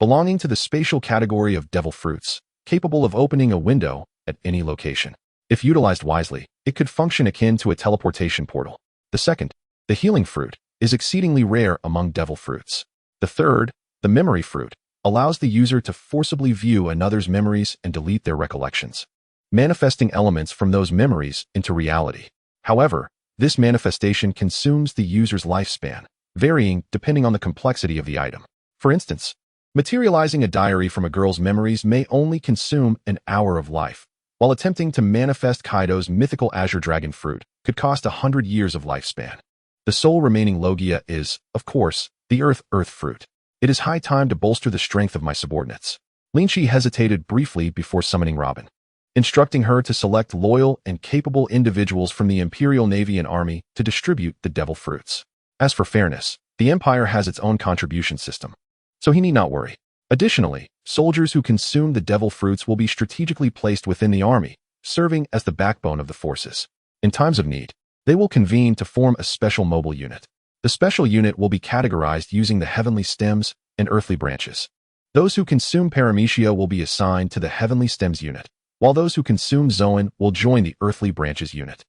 belonging to the spatial category of devil fruits, capable of opening a window at any location. If utilized wisely, it could function akin to a teleportation portal. The second, the healing fruit, is exceedingly rare among devil fruits. The third, the memory fruit, allows the user to forcibly view another's memories and delete their recollections, manifesting elements from those memories into reality. However, this manifestation consumes the user's lifespan, varying depending on the complexity of the item. For instance, Materializing a diary from a girl's memories may only consume an hour of life, while attempting to manifest Kaido's mythical azure dragon fruit could cost 100 years of lifespan. The sole remaining Logia is, of course, the Earth fruit. It is high time to bolster the strength of my subordinates. Lynch hesitated briefly before summoning Robin, instructing her to select loyal and capable individuals from the Imperial Navy and Army to distribute the devil fruits. As for fairness, the Empire has its own contribution system, so he need not worry. Additionally, soldiers who consume the devil fruits will be strategically placed within the army, serving as the backbone of the forces. In times of need, they will convene to form a special mobile unit. The special unit will be categorized using the heavenly stems and earthly branches. Those who consume paramecia will be assigned to the heavenly stems unit, while those who consume Zoan will join the earthly branches unit.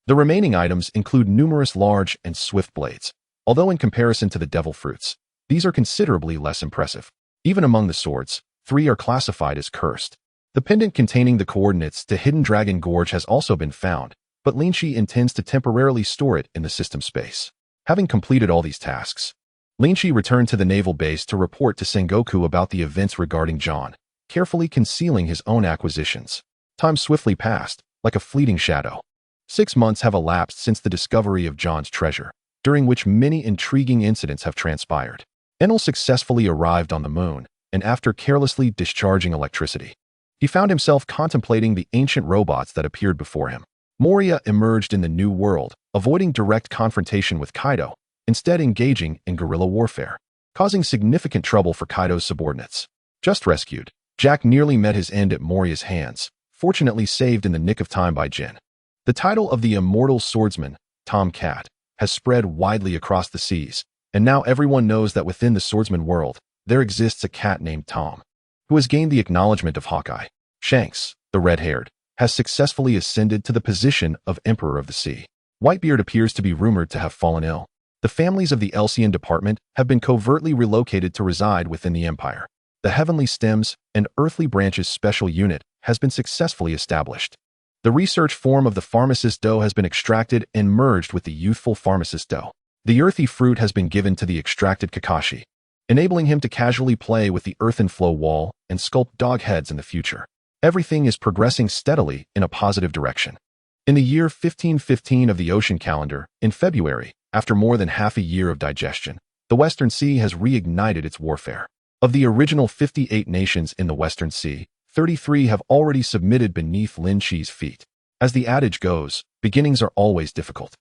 The remaining items include numerous large and swift blades, although in comparison to the devil fruits, these are considerably less impressive. Even among the swords, 3 are classified as cursed. The pendant containing the coordinates to Hidden Dragon Gorge has also been found, but Lynch intends to temporarily store it in the system space. Having completed all these tasks, Lynch returned to the naval base to report to Sengoku about the events regarding John, carefully concealing his own acquisitions. Time swiftly passed, like a fleeting shadow. 6 months have elapsed since the discovery of John's treasure, during which many intriguing incidents have transpired. Enel successfully arrived on the moon, and after carelessly discharging electricity, he found himself contemplating the ancient robots that appeared before him. Moria emerged in the new world, avoiding direct confrontation with Kaido, instead engaging in guerrilla warfare, causing significant trouble for Kaido's subordinates. Just rescued, Jack nearly met his end at Moria's hands, fortunately saved in the nick of time by Jin. The title of the immortal swordsman, Tom Cat, has spread widely across the seas, and now everyone knows that within the swordsman world, there exists a cat named Tom, who has gained the acknowledgement of Hawkeye. Shanks, the red-haired, has successfully ascended to the position of Emperor of the Sea. Whitebeard appears to be rumored to have fallen ill. The families of the Elcian department have been covertly relocated to reside within the Empire. The Heavenly Stems and Earthly Branches Special Unit has been successfully established. The research form of the Pharmacist dough has been extracted and merged with the youthful Pharmacist dough. The earthy fruit has been given to the extracted Kakashi, enabling him to casually play with the earthen flow wall and sculpt dog heads in the future. Everything is progressing steadily in a positive direction. In the year 1515 of the ocean calendar, in February, after more than half a year of digestion, the Western Sea has reignited its warfare. Of the original 58 nations in the Western Sea, 33 have already submitted beneath Lynch's feet. As the adage goes, beginnings are always difficult.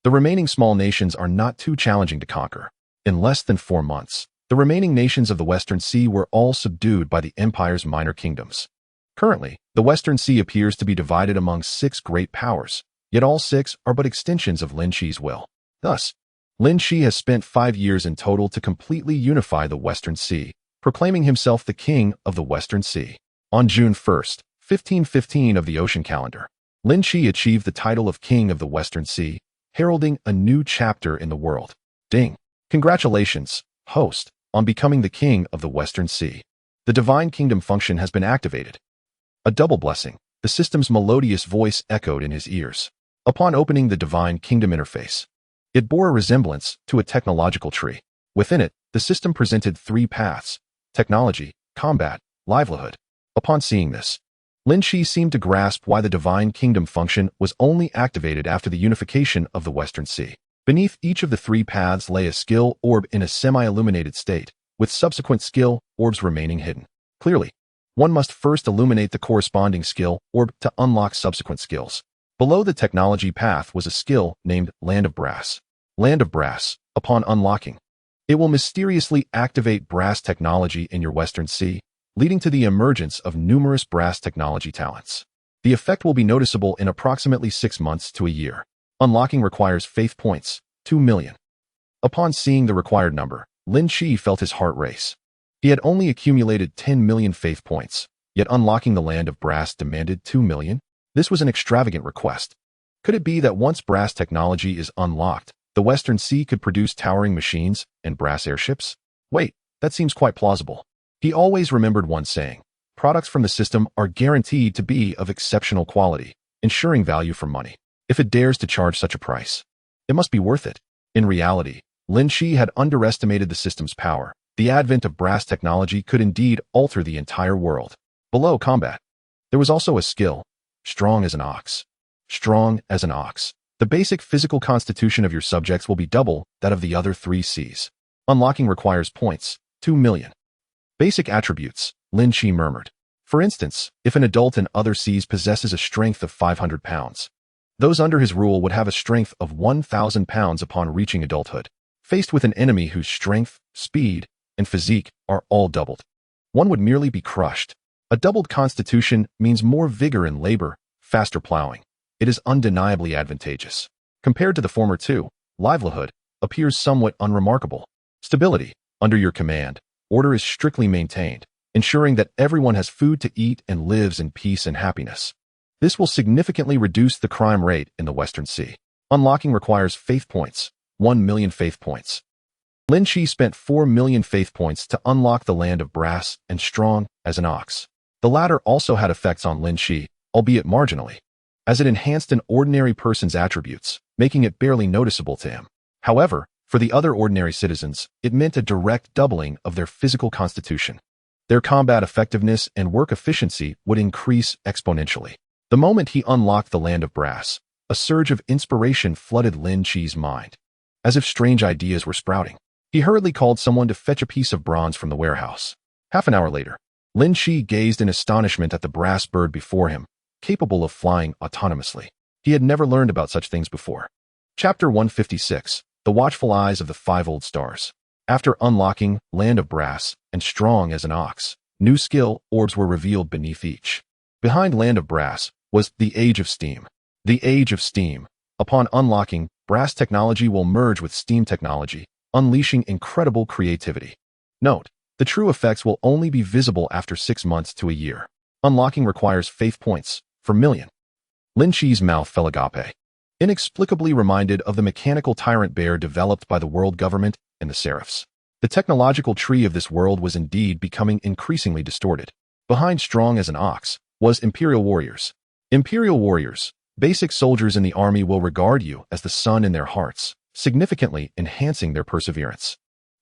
The remaining small nations are not too challenging to conquer. In less than 4 months, the remaining nations of the Western Sea were all subdued by the Empire's minor kingdoms. Currently, the Western Sea appears to be divided among 6 great powers, yet all 6 are but extensions of Lynch's will. Thus, Lynch has spent 5 years in total to completely unify the Western Sea, proclaiming himself the king of the Western Sea. On June 1st, 1515 of the ocean calendar, Lynch achieved the title of King of the Western Sea, heralding a new chapter in the world. Ding! Congratulations, host, on becoming the King of the Western Sea. The Divine Kingdom function has been activated. A double blessing, the system's melodious voice echoed in his ears. Upon opening the Divine Kingdom interface, it bore a resemblance to a technological tree. Within it, the system presented 3 paths: technology, combat, livelihood. Upon seeing this, Lynch seemed to grasp why the Divine Kingdom function was only activated after the unification of the Western Sea. Beneath each of the 3 paths lay a skill orb in a semi-illuminated state, with subsequent skill orbs remaining hidden. Clearly, one must first illuminate the corresponding skill orb to unlock subsequent skills. Below the technology path was a skill named Land of Brass. Land of Brass, upon unlocking, it will mysteriously activate brass technology in your Western Sea, leading to the emergence of numerous brass technology talents. The effect will be noticeable in approximately 6 months to a year. Unlocking requires faith points, 2 million. Upon seeing the required number, Lin Chi felt his heart race. He had only accumulated 10 million faith points, yet unlocking the Land of Brass demanded 2 million? This was an extravagant request. Could it be that once brass technology is unlocked, the Western Sea could produce towering machines and brass airships? Wait, that seems quite plausible. He always remembered one saying: products from the system are guaranteed to be of exceptional quality, ensuring value for money. If it dares to charge such a price, it must be worth it. In reality, Lin Chi had underestimated the system's power, The advent of brass technology could indeed alter the entire world. Below combat, there was also a skill, strong as an ox. Strong as an ox. The basic physical constitution of your subjects will be double that of the other 3 Cs. Unlocking requires points, 2 million. Basic attributes, Lynch murmured. For instance, if an adult in other Cs possesses a strength of 500 pounds, those under his rule would have a strength of 1,000 pounds upon reaching adulthood. Faced with an enemy whose strength, speed, and physique are all doubled, one would merely be crushed. A doubled constitution means more vigor in labor, faster plowing. It is undeniably advantageous. Compared to the former 2, livelihood appears somewhat unremarkable. Stability, under your command, order is strictly maintained, ensuring that everyone has food to eat and lives in peace and happiness. This will significantly reduce the crime rate in the Western Sea. Unlocking requires faith points, 1 million faith points. Lynch spent 4 million faith points to unlock the land of brass and strong as an ox. The latter also had effects on Lynch, albeit marginally, as it enhanced an ordinary person's attributes, making it barely noticeable to him. However, for the other ordinary citizens, it meant a direct doubling of their physical constitution. Their combat effectiveness and work efficiency would increase exponentially. The moment he unlocked the land of brass, a surge of inspiration flooded Lynch's mind. As if strange ideas were sprouting, he hurriedly called someone to fetch a piece of bronze from the warehouse. Half an hour later, Lynch gazed in astonishment at the brass bird before him, capable of flying autonomously. He had never learned about such things before. Chapter 156, The Watchful Eyes of the 5 Old Stars. After unlocking Land of Brass and Strong as an Ox, new skill orbs were revealed beneath each. Behind Land of Brass was the Age of Steam. The Age of Steam. Upon unlocking, brass technology will merge with steam technology, unleashing incredible creativity. Note, the true effects will only be visible after 6 months to a year. Unlocking requires faith points, for million. Lynch's mouth fell agape, inexplicably reminded of the mechanical tyrant bear developed by the world government and the seraphs. The technological tree of this world was indeed becoming increasingly distorted. Behind Strong as an Ox was Imperial Warriors. Imperial Warriors, basic soldiers in the army, will regard you as the sun in their hearts, significantly enhancing their perseverance.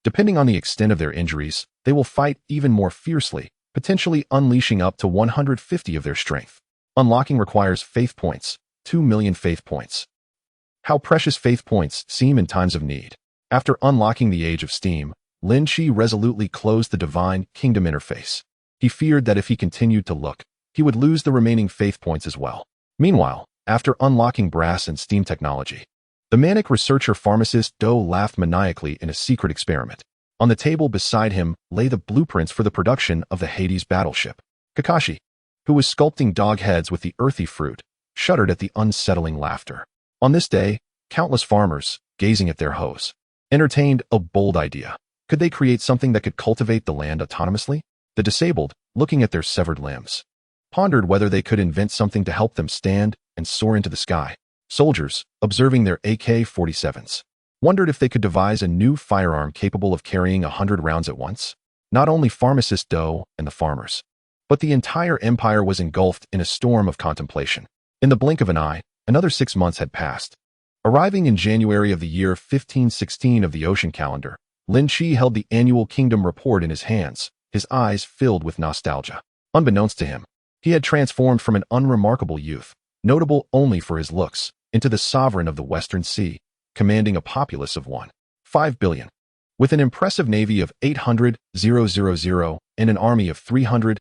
Depending on the extent of their injuries, they will fight even more fiercely, potentially unleashing up to 150 of their strength. Unlocking requires faith points, 2 million faith points. How precious faith points seem in times of need. After unlocking the Age of Steam, Lynch resolutely closed the Divine Kingdom interface. He feared that if he continued to look, he would lose the remaining faith points as well. Meanwhile, after unlocking brass and steam technology, the manic researcher pharmacist Do laughed maniacally in a secret experiment. On the table beside him lay the blueprints for the production of the Hades battleship. Kakashi, who was sculpting dog heads with the earthy fruit, shuddered at the unsettling laughter. On this day, countless farmers, gazing at their hoes, entertained a bold idea. Could they create something that could cultivate the land autonomously? The disabled, looking at their severed limbs, pondered whether they could invent something to help them stand and soar into the sky. Soldiers, observing their AK-47s, wondered if they could devise a new firearm capable of carrying 100 rounds at once. Not only pharmacist Do and the farmers, but the entire empire was engulfed in a storm of contemplation. In the blink of an eye, another 6 months had passed. Arriving in January of the year 1516 of the ocean calendar, Lynch held the annual kingdom report in his hands, his eyes filled with nostalgia. Unbeknownst to him, he had transformed from an unremarkable youth, notable only for his looks, into the sovereign of the Western Sea, commanding a populace of 1.5 billion. With an impressive navy of 800,000 and an army of 300,000,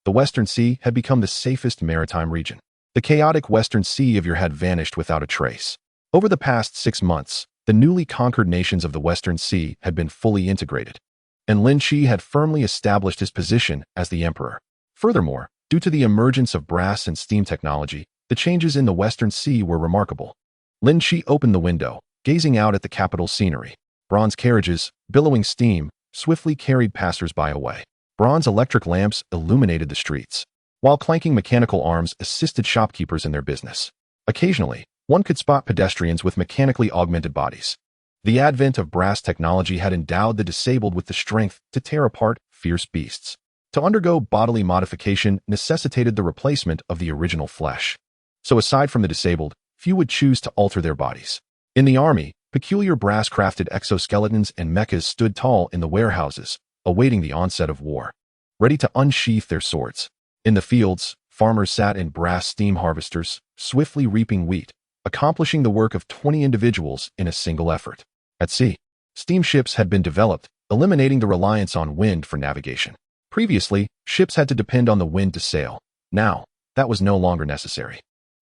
the Western Sea had become the safest maritime region. The chaotic Western Sea had vanished without a trace. Over the past 6 months, the newly conquered nations of the Western Sea had been fully integrated, and Lynch had firmly established his position as the emperor. Furthermore, due to the emergence of brass and steam technology, the changes in the Western Sea were remarkable. Lynch opened the window, gazing out at the capital's scenery. Bronze carriages, billowing steam, swiftly carried passers-by away. Bronze electric lamps illuminated the streets, while clanking mechanical arms assisted shopkeepers in their business. Occasionally, one could spot pedestrians with mechanically augmented bodies. The advent of brass technology had endowed the disabled with the strength to tear apart fierce beasts. To undergo bodily modification necessitated the replacement of the original flesh. So aside from the disabled, few would choose to alter their bodies. In the army, Peculiar brass-crafted exoskeletons and mechas stood tall in the warehouses, awaiting the onset of war, ready to unsheath their swords. In the fields, farmers sat in brass steam harvesters, swiftly reaping wheat, accomplishing the work of 20 individuals in a single effort. At sea, steamships had been developed, eliminating the reliance on wind for navigation. Previously, ships had to depend on the wind to sail. Now, that was no longer necessary.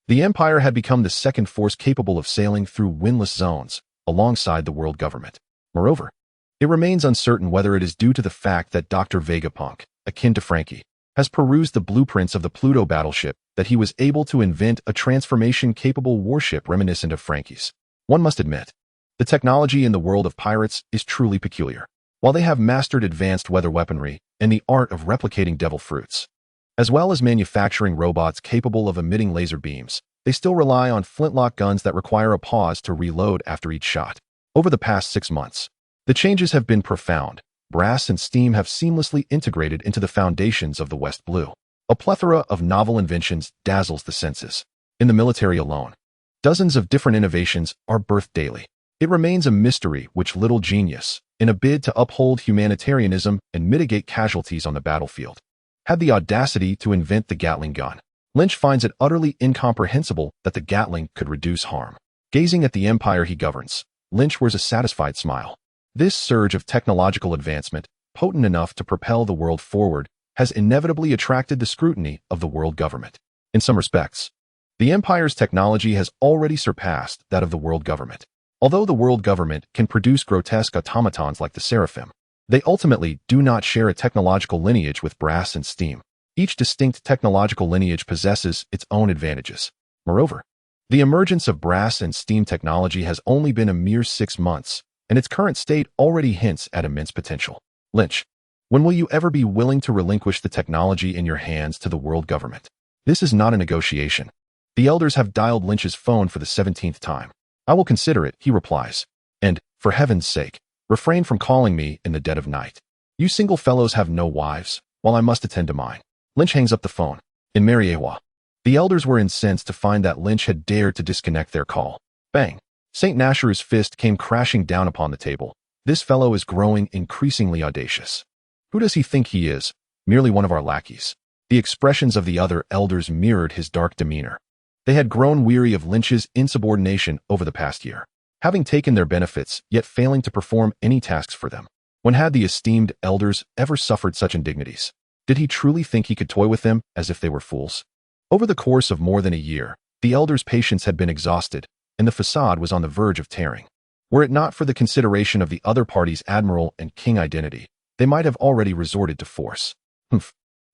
The Empire had become the second force capable of sailing through windless zones, alongside the world government. Moreover, it remains uncertain whether it is due to the fact that Dr. Vegapunk, akin to Frankie, has perused the blueprints of the Pluto battleship that he was able to invent a transformation-capable warship reminiscent of Frankie's. One must admit, the technology in the world of pirates is truly peculiar. While they have mastered advanced weather weaponry and the art of replicating devil fruits, as well as manufacturing robots capable of emitting laser beams, they still rely on flintlock guns that require a pause to reload after each shot. Over the past 6 months, the changes have been profound. Brass and steam have seamlessly integrated into the foundations of the West Blue. A plethora of novel inventions dazzles the senses. In the military alone, dozens of different innovations are birthed daily. It remains a mystery which little genius, in a bid to uphold humanitarianism and mitigate casualties on the battlefield, had the audacity to invent the Gatling gun. Lynch finds it utterly incomprehensible that the Gatling could reduce harm. Gazing at the empire he governs, Lynch wears a satisfied smile. This surge of technological advancement, potent enough to propel the world forward, has inevitably attracted the scrutiny of the world government. In some respects, the empire's technology has already surpassed that of the world government. Although the world government can produce grotesque automatons like the Seraphim, they ultimately do not share a technological lineage with brass and steam. Each distinct technological lineage possesses its own advantages. Moreover, the emergence of brass and steam technology has only been a mere 6 months, and its current state already hints at immense potential. Lynch, when will you ever be willing to relinquish the technology in your hands to the world government? This is not a negotiation. The elders have dialed Lynch's phone for the 17th time. I will consider it, he replies. And, for heaven's sake, refrain from calling me in the dead of night. You single fellows have no wives, while I must attend to mine. Lynch hangs up the phone. In Mariewa, the elders were incensed to find that Lynch had dared to disconnect their call. Bang! St. Nasher's fist came crashing down upon the table. This fellow is growing increasingly audacious. Who does he think he is? Merely one of our lackeys. The expressions of the other elders mirrored his dark demeanor. They had grown weary of Lynch's insubordination over the past year, having taken their benefits, yet failing to perform any tasks for them. When had the esteemed elders ever suffered such indignities? Did he truly think he could toy with them as if they were fools? Over the course of more than a year, the elders' patience had been exhausted, and the facade was on the verge of tearing. Were it not for the consideration of the other party's admiral and king identity, they might have already resorted to force.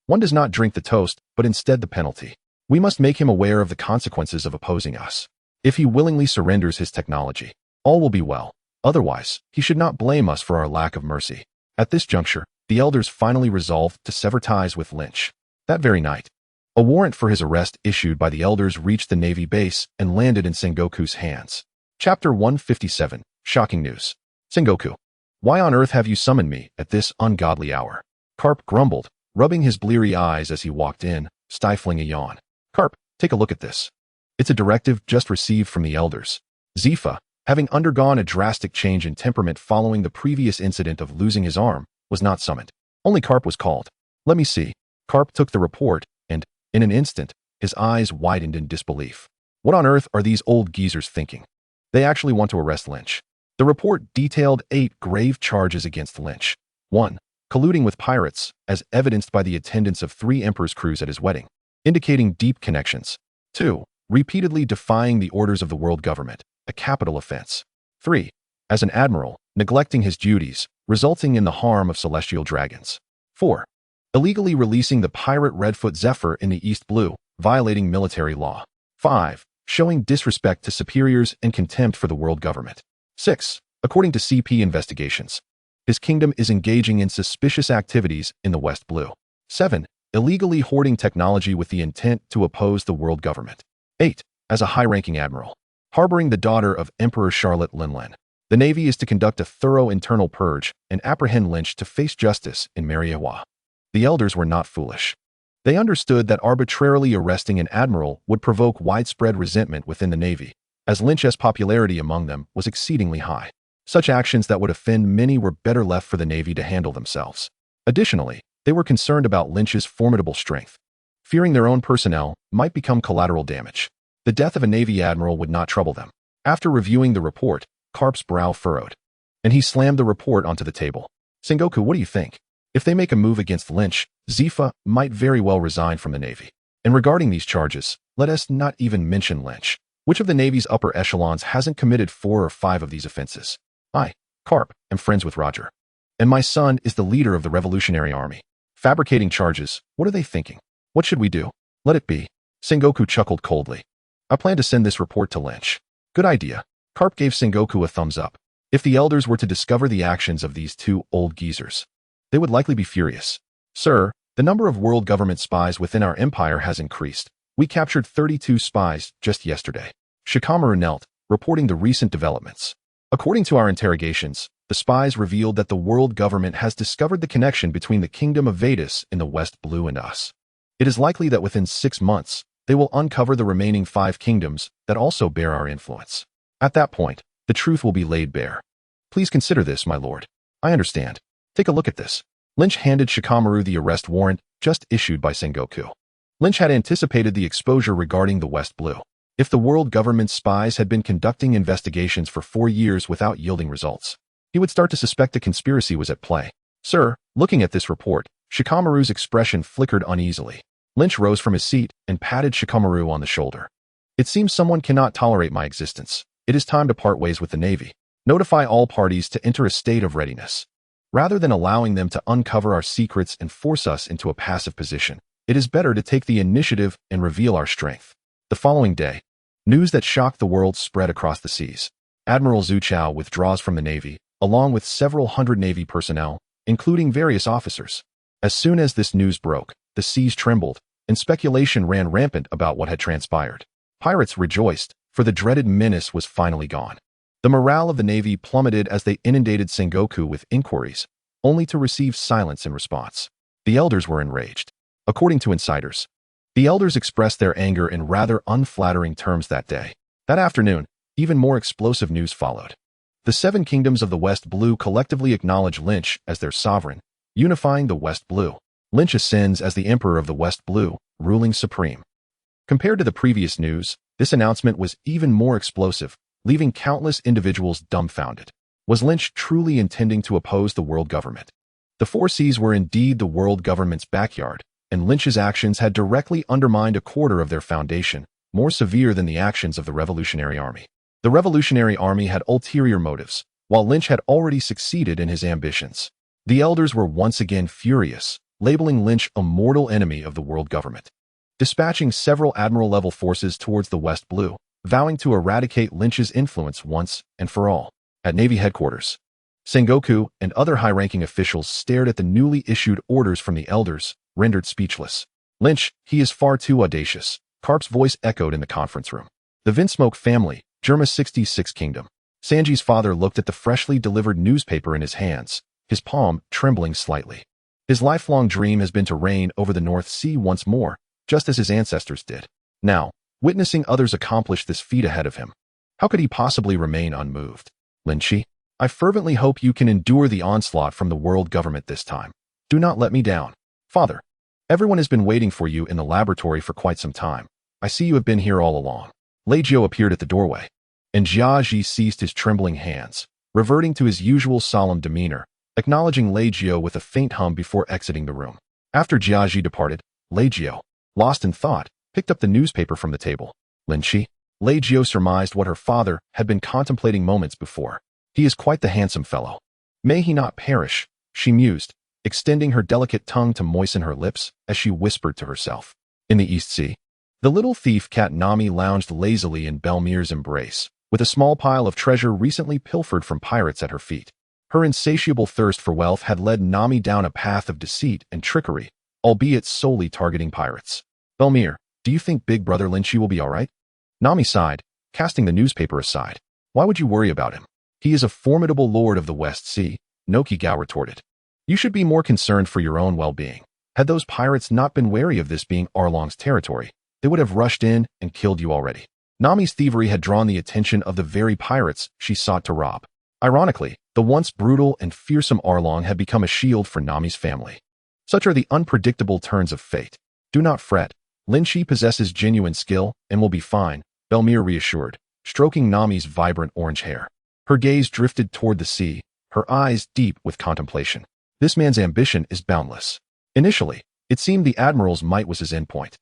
One does not drink the toast, but instead the penalty. We must make him aware of the consequences of opposing us. If he willingly surrenders his technology, all will be well. Otherwise, he should not blame us for our lack of mercy. At this juncture, the elders finally resolved to sever ties with Lynch. That very night, a warrant for his arrest issued by the elders reached the Navy base and landed in Sengoku's hands. Chapter 157. Shocking news. Sengoku. Why on earth have you summoned me at this ungodly hour? Carp grumbled, rubbing his bleary eyes as he walked in, stifling a yawn. Carp, take a look at this. It's a directive just received from the elders. Zifa, having undergone a drastic change in temperament following the previous incident of losing his arm, was not summoned. Only Carp was called. Let me see. Carp took the report, and, in an instant, his eyes widened in disbelief. What on earth are these old geezers thinking? They actually want to arrest Lynch. The report detailed 8 grave charges against Lynch. 1. Colluding with pirates, as evidenced by the attendance of 3 Empress crews at his wedding, indicating deep connections. 2. Repeatedly defying the orders of the world government, a capital offense. 3. As an admiral, neglecting his duties, resulting in the harm of celestial dragons. 4. Illegally releasing the pirate Redfoot Zephyr in the East Blue, violating military law. 5. Showing disrespect to superiors and contempt for the world government. 6. According to CP investigations, his kingdom is engaging in suspicious activities in the West Blue. 7. Illegally hoarding technology with the intent to oppose the world government. 8. As a high-ranking admiral, harboring the daughter of Emperor Charlotte Linlin. The Navy is to conduct a thorough internal purge and apprehend Lynch to face justice in Mariewa. The elders were not foolish. They understood that arbitrarily arresting an admiral would provoke widespread resentment within the Navy, as Lynch's popularity among them was exceedingly high. Such actions that would offend many were better left for the Navy to handle themselves. Additionally, they were concerned about Lynch's formidable strength, fearing their own personnel might become collateral damage. The death of a Navy admiral would not trouble them. After reviewing the report, Carp's brow furrowed, and he slammed the report onto the table. Sengoku, what do you think? If they make a move against Lynch, Zifa might very well resign from the Navy. And regarding these charges, let us not even mention Lynch. Which of the Navy's upper echelons hasn't committed 4 or 5 of these offenses? I, Carp, am friends with Roger. And my son is the leader of the Revolutionary Army. Fabricating charges, what are they thinking? What should we do? Let it be. Sengoku chuckled coldly. I plan to send this report to Lynch. Good idea. Carp gave Sengoku a thumbs up. If the elders were to discover the actions of these 2 old geezers, they would likely be furious. Sir, the number of world government spies within our empire has increased. We captured 32 spies just yesterday. Shikamaru knelt, reporting the recent developments. According to our interrogations, the spies revealed that the world government has discovered the connection between the Kingdom of Vedas in the West Blue and us. It is likely that within 6 months, they will uncover the remaining 5 kingdoms that also bear our influence. At that point, the truth will be laid bare. Please consider this, my lord. I understand. Take a look at this. Lynch handed Shikamaru the arrest warrant just issued by Sengoku. Lynch had anticipated the exposure regarding the West Blue. If the world government's spies had been conducting investigations for 4 years without yielding results, he would start to suspect a conspiracy was at play. Sir, looking at this report, Shikamaru's expression flickered uneasily. Lynch rose from his seat and patted Shikamaru on the shoulder. It seems someone cannot tolerate my existence. It is time to part ways with the Navy. Notify all parties to enter a state of readiness. Rather than allowing them to uncover our secrets and force us into a passive position, it is better to take the initiative and reveal our strength. The following day, news that shocked the world spread across the seas. Admiral Zhu Chao withdraws from the Navy, along with several hundred Navy personnel, including various officers. As soon as this news broke, the seas trembled, and speculation ran rampant about what had transpired. Pirates rejoiced, for the dreaded menace was finally gone. The morale of the Navy plummeted as they inundated Sengoku with inquiries, only to receive silence in response. The elders were enraged. According to insiders, the elders expressed their anger in rather unflattering terms that day. That afternoon, even more explosive news followed. The 7 kingdoms of the West Blue collectively acknowledge Lynch as their sovereign, unifying the West Blue. Lynch ascends as the emperor of the West Blue, ruling supreme. Compared to the previous news, this announcement was even more explosive, leaving countless individuals dumbfounded. Was Lynch truly intending to oppose the world government? The 4 seas were indeed the world government's backyard, and Lynch's actions had directly undermined a quarter of their foundation, more severe than the actions of the Revolutionary Army. The Revolutionary Army had ulterior motives, while Lynch had already succeeded in his ambitions. The elders were once again furious, labeling Lynch a mortal enemy of the world government. Dispatching several admiral-level forces towards the West Blue, vowing to eradicate Lynch's influence once and for all. At Navy headquarters, Sengoku and other high-ranking officials stared at the newly issued orders from the elders, rendered speechless. Lynch, he is far too audacious. Carp's voice echoed in the conference room. The Vinsmoke family, Germa's 66th kingdom. Sanji's father looked at the freshly delivered newspaper in his hands, his palm trembling slightly. His lifelong dream has been to reign over the North Sea once more, just as his ancestors did. Now, witnessing others accomplish this feat ahead of him, how could he possibly remain unmoved? Lynchy, I fervently hope you can endure the onslaught from the world government this time. Do not let me down. Father, everyone has been waiting for you in the laboratory for quite some time. I see you have been here all along. Leijio appeared at the doorway, and Jiaji seized his trembling hands, reverting to his usual solemn demeanor, acknowledging Leijio with a faint hum before exiting the room. After Jiaji departed, Leijio, lost in thought, picked up the newspaper from the table. Lynchy, Leijio surmised what her father had been contemplating moments before. He is quite the handsome fellow. May he not perish, she mused, extending her delicate tongue to moisten her lips as she whispered to herself. In the East Sea, the little thief cat Nami lounged lazily in Belmir's embrace, with a small pile of treasure recently pilfered from pirates at her feet. Her insatiable thirst for wealth had led Nami down a path of deceit and trickery, albeit solely targeting pirates. Belmir, do you think Big Brother Lynchy will be all right? Nami sighed, casting the newspaper aside. Why would you worry about him? He is a formidable lord of the West Sea, Nokigao retorted. You should be more concerned for your own well-being. Had those pirates not been wary of this being Arlong's territory, they would have rushed in and killed you already. Nami's thievery had drawn the attention of the very pirates she sought to rob. Ironically, the once brutal and fearsome Arlong had become a shield for Nami's family. Such are the unpredictable turns of fate. Do not fret. Lynch possesses genuine skill and will be fine, Belmere reassured, stroking Nami's vibrant orange hair. Her gaze drifted toward the sea, her eyes deep with contemplation. This man's ambition is boundless. Initially, it seemed the Admiral's might was his endpoint.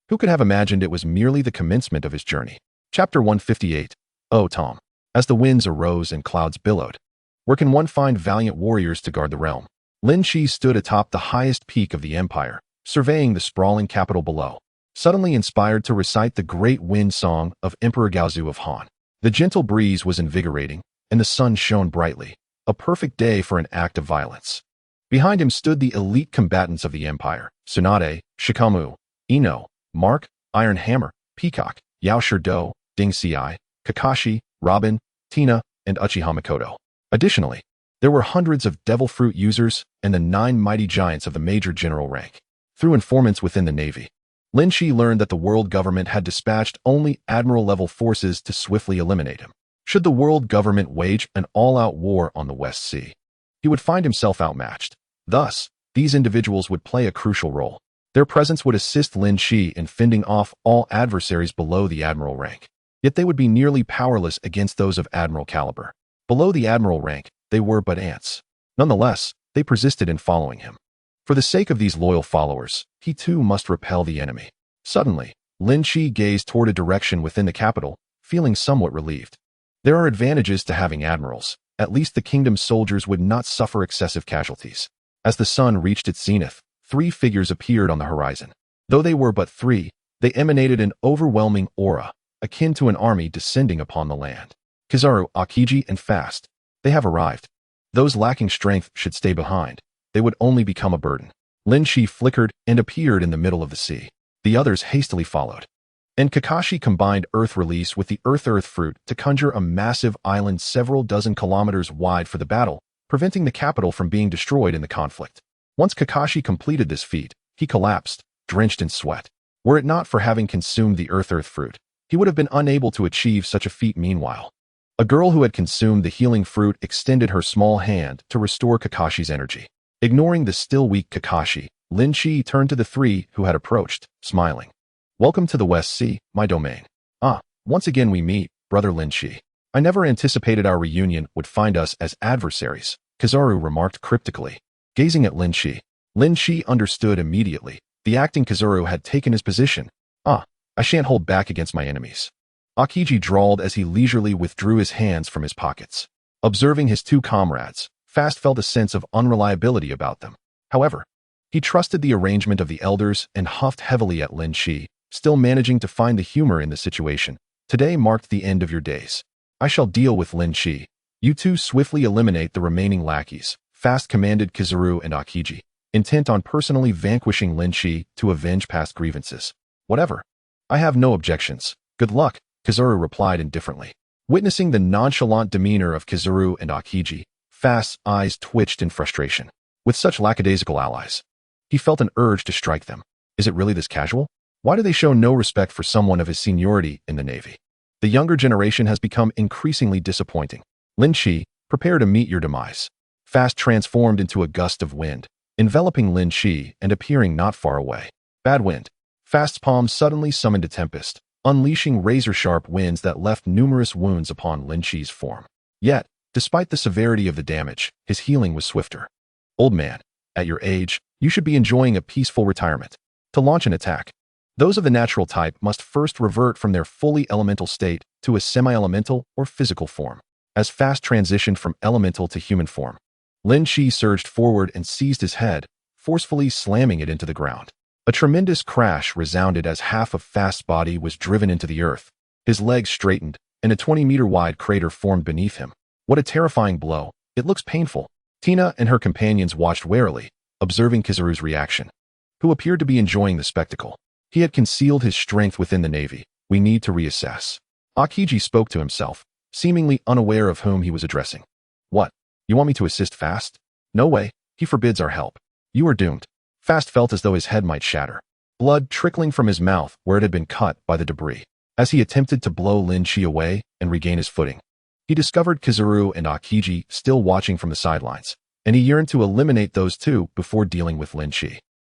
Who could have imagined it was merely the commencement of his journey? Chapter 158. Oh, Tom. As the winds arose and clouds billowed, where can one find valiant warriors to guard the realm? Lynch stood atop the highest peak of the empire, surveying the sprawling capital below, suddenly inspired to recite the great wind song of Emperor Gaozu of Han. The gentle breeze was invigorating, and the sun shone brightly, a perfect day for an act of violence. Behind him stood the elite combatants of the empire: Tsunade, Shikamu, Ino, Mark, Iron Hammer, Peacock, Yao Shirdo, Ding Xiai, Kakashi, Robin, Tina, and Uchiha Mikoto. Additionally, there were hundreds of devil fruit users and the 9 mighty giants of the major general rank. Through informants within the Navy, Lynch learned that the world government had dispatched only admiral-level forces to swiftly eliminate him. Should the world government wage an all-out war on the West Sea, he would find himself outmatched. Thus, these individuals would play a crucial role. Their presence would assist Lynch in fending off all adversaries below the admiral rank. Yet they would be nearly powerless against those of admiral caliber. Below the admiral rank, they were but ants. Nonetheless, they persisted in following him. For the sake of these loyal followers, he too must repel the enemy. Suddenly, Lynch gazed toward a direction within the capital, feeling somewhat relieved. There are advantages to having admirals. At least the kingdom's soldiers would not suffer excessive casualties. As the sun reached its zenith, 3 figures appeared on the horizon. Though they were but 3, they emanated an overwhelming aura, akin to an army descending upon the land. Kizaru, Aokiji, and Fast. They have arrived. Those lacking strength should stay behind. They would only become a burden. Lynch flickered and appeared in the middle of the sea. The others hastily followed. And Kakashi combined Earth Release with the Earth Fruit to conjure a massive island several dozen kilometers wide for the battle, preventing the capital from being destroyed in the conflict. Once Kakashi completed this feat, he collapsed, drenched in sweat. Were it not for having consumed the Earth Fruit, he would have been unable to achieve such a feat meanwhile. A girl who had consumed the healing fruit extended her small hand to restore Kakashi's energy. Ignoring the still weak Kakashi, Lynch turned to the 3 who had approached, smiling. Welcome to the West Sea, my domain. Once again we meet, brother Lynch. I never anticipated our reunion would find us as adversaries, Kizaru remarked cryptically. Gazing at Lynch understood immediately. The acting Kizaru had taken his position. I shan't hold back against my enemies. Aokiji drawled as he leisurely withdrew his hands from his pockets. Observing his 2 comrades, Fast felt a sense of unreliability about them. However, he trusted the arrangement of the elders and huffed heavily at Lynch, still managing to find the humor in the situation. Today marked the end of your days. I shall deal with Lynch. You 2 swiftly eliminate the remaining lackeys, Fast commanded Kizaru and Aokiji, intent on personally vanquishing Lynch to avenge past grievances. Whatever. I have no objections. Good luck, Kizaru replied indifferently. Witnessing the nonchalant demeanor of Kizaru and Aokiji, Fast's eyes twitched in frustration. With such lackadaisical allies, he felt an urge to strike them. Is it really this casual? Why do they show no respect for someone of his seniority in the Navy? The younger generation has become increasingly disappointing. Lynch, prepare to meet your demise. Fast transformed into a gust of wind, enveloping Lynch and appearing not far away. Bad wind. Fast's palms suddenly summoned a tempest, unleashing razor-sharp winds that left numerous wounds upon Lynch's form. Yet, despite the severity of the damage, his healing was swifter. Old man, at your age, you should be enjoying a peaceful retirement. To launch an attack, those of the natural type must first revert from their fully elemental state to a semi-elemental or physical form. As Fast transitioned from elemental to human form, Lynch surged forward and seized his head, forcefully slamming it into the ground. A tremendous crash resounded as half of Fast's body was driven into the earth. His legs straightened, and a 20-meter-wide crater formed beneath him. What a terrifying blow. It looks painful. Tina and her companions watched warily, observing Kizaru's reaction, who appeared to be enjoying the spectacle. He had concealed his strength within the Navy. We need to reassess. Aokiji spoke to himself, seemingly unaware of whom he was addressing. What? You want me to assist Fast? No way. He forbids our help. You are doomed. Fast felt as though his head might shatter, blood trickling from his mouth where it had been cut by the debris. As he attempted to blow Lynch away and regain his footing, he discovered Kizaru and Akiji still watching from the sidelines, and he yearned to eliminate those two before dealing with Lynch.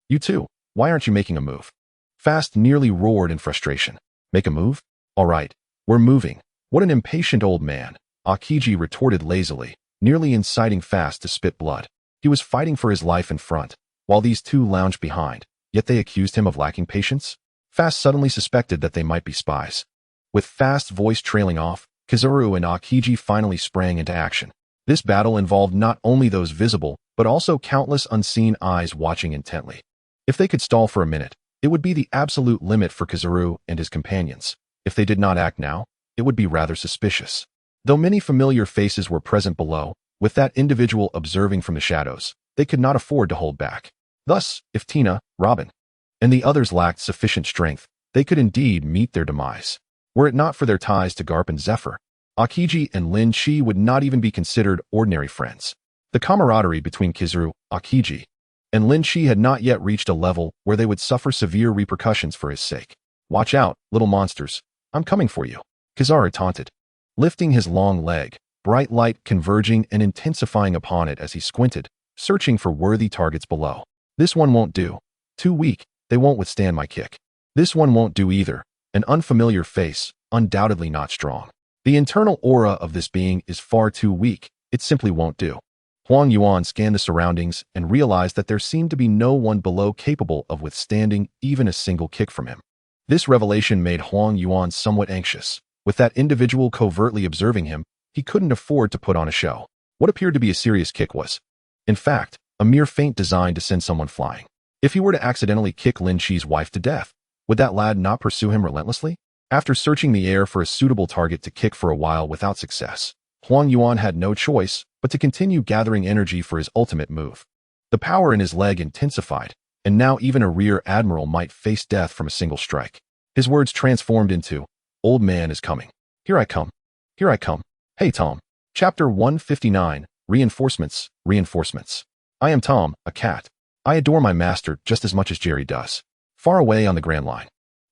You two, why aren't you making a move? Fast nearly roared in frustration. Make a move? All right, we're moving. What an impatient old man, Akiji retorted lazily, nearly inciting Fast to spit blood. He was fighting for his life in front, while these two lounged behind, yet they accused him of lacking patience. Fast suddenly suspected that they might be spies. With Fast's voice trailing off, Kizaru and Akiji finally sprang into action. This battle involved not only those visible, but also countless unseen eyes watching intently. If they could stall for a minute, it would be the absolute limit for Kizaru and his companions. If they did not act now, it would be rather suspicious. Though many familiar faces were present below, with that individual observing from the shadows, they could not afford to hold back. Thus, if Tina, Robin, and the others lacked sufficient strength, they could indeed meet their demise. Were it not for their ties to Garp and Zephyr, Akiji and Lynch would not even be considered ordinary friends. The camaraderie between Kizaru, Akiji, and Lynch had not yet reached a level where they would suffer severe repercussions for his sake. Watch out, little monsters. I'm coming for you, Kizaru taunted, lifting his long leg, bright light converging and intensifying upon it as he squinted, searching for worthy targets below. This one won't do. Too weak, they won't withstand my kick. This one won't do either. An unfamiliar face, undoubtedly not strong. The internal aura of this being is far too weak, it simply won't do. Huang Yuan scanned the surroundings and realized that there seemed to be no one below capable of withstanding even a single kick from him. This revelation made Huang Yuan somewhat anxious. With that individual covertly observing him, he couldn't afford to put on a show. What appeared to be a serious kick was, in fact, a mere feint designed to send someone flying. If he were to accidentally kick Lynch's wife to death, would that lad not pursue him relentlessly? After searching the air for a suitable target to kick for a while without success, Huang Yuan had no choice but to continue gathering energy for his ultimate move. The power in his leg intensified, and now even a rear admiral might face death from a single strike. His words transformed into, "Old man is coming. Here I come. Here I come. Hey Tom." Chapter 159, Reinforcements, Reinforcements. I am Tom, a cat. I adore my master just as much as Jerry does. Far away on the Grand Line.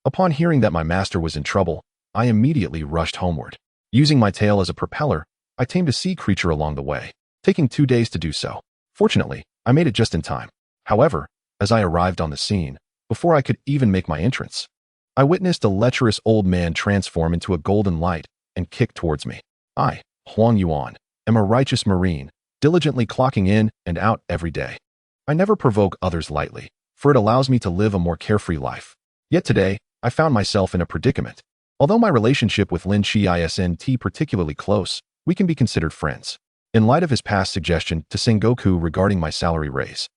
Upon hearing that my master was in trouble, I immediately rushed homeward. Using my tail as a propeller, I tamed a sea creature along the way, taking 2 days to do so. Fortunately, I made it just in time. However, as I arrived on the scene, before I could even make my entrance, I witnessed a lecherous old man transform into a golden light and kick towards me. I, Huang Yuan, am a righteous marine, diligently clocking in and out every day. I never provoke others lightly, for it allows me to live a more carefree life. Yet today, I found myself in a predicament. Although my relationship with Lynch isn't particularly close, we can be considered friends. In light of his past suggestion to Sengoku regarding my salary raise,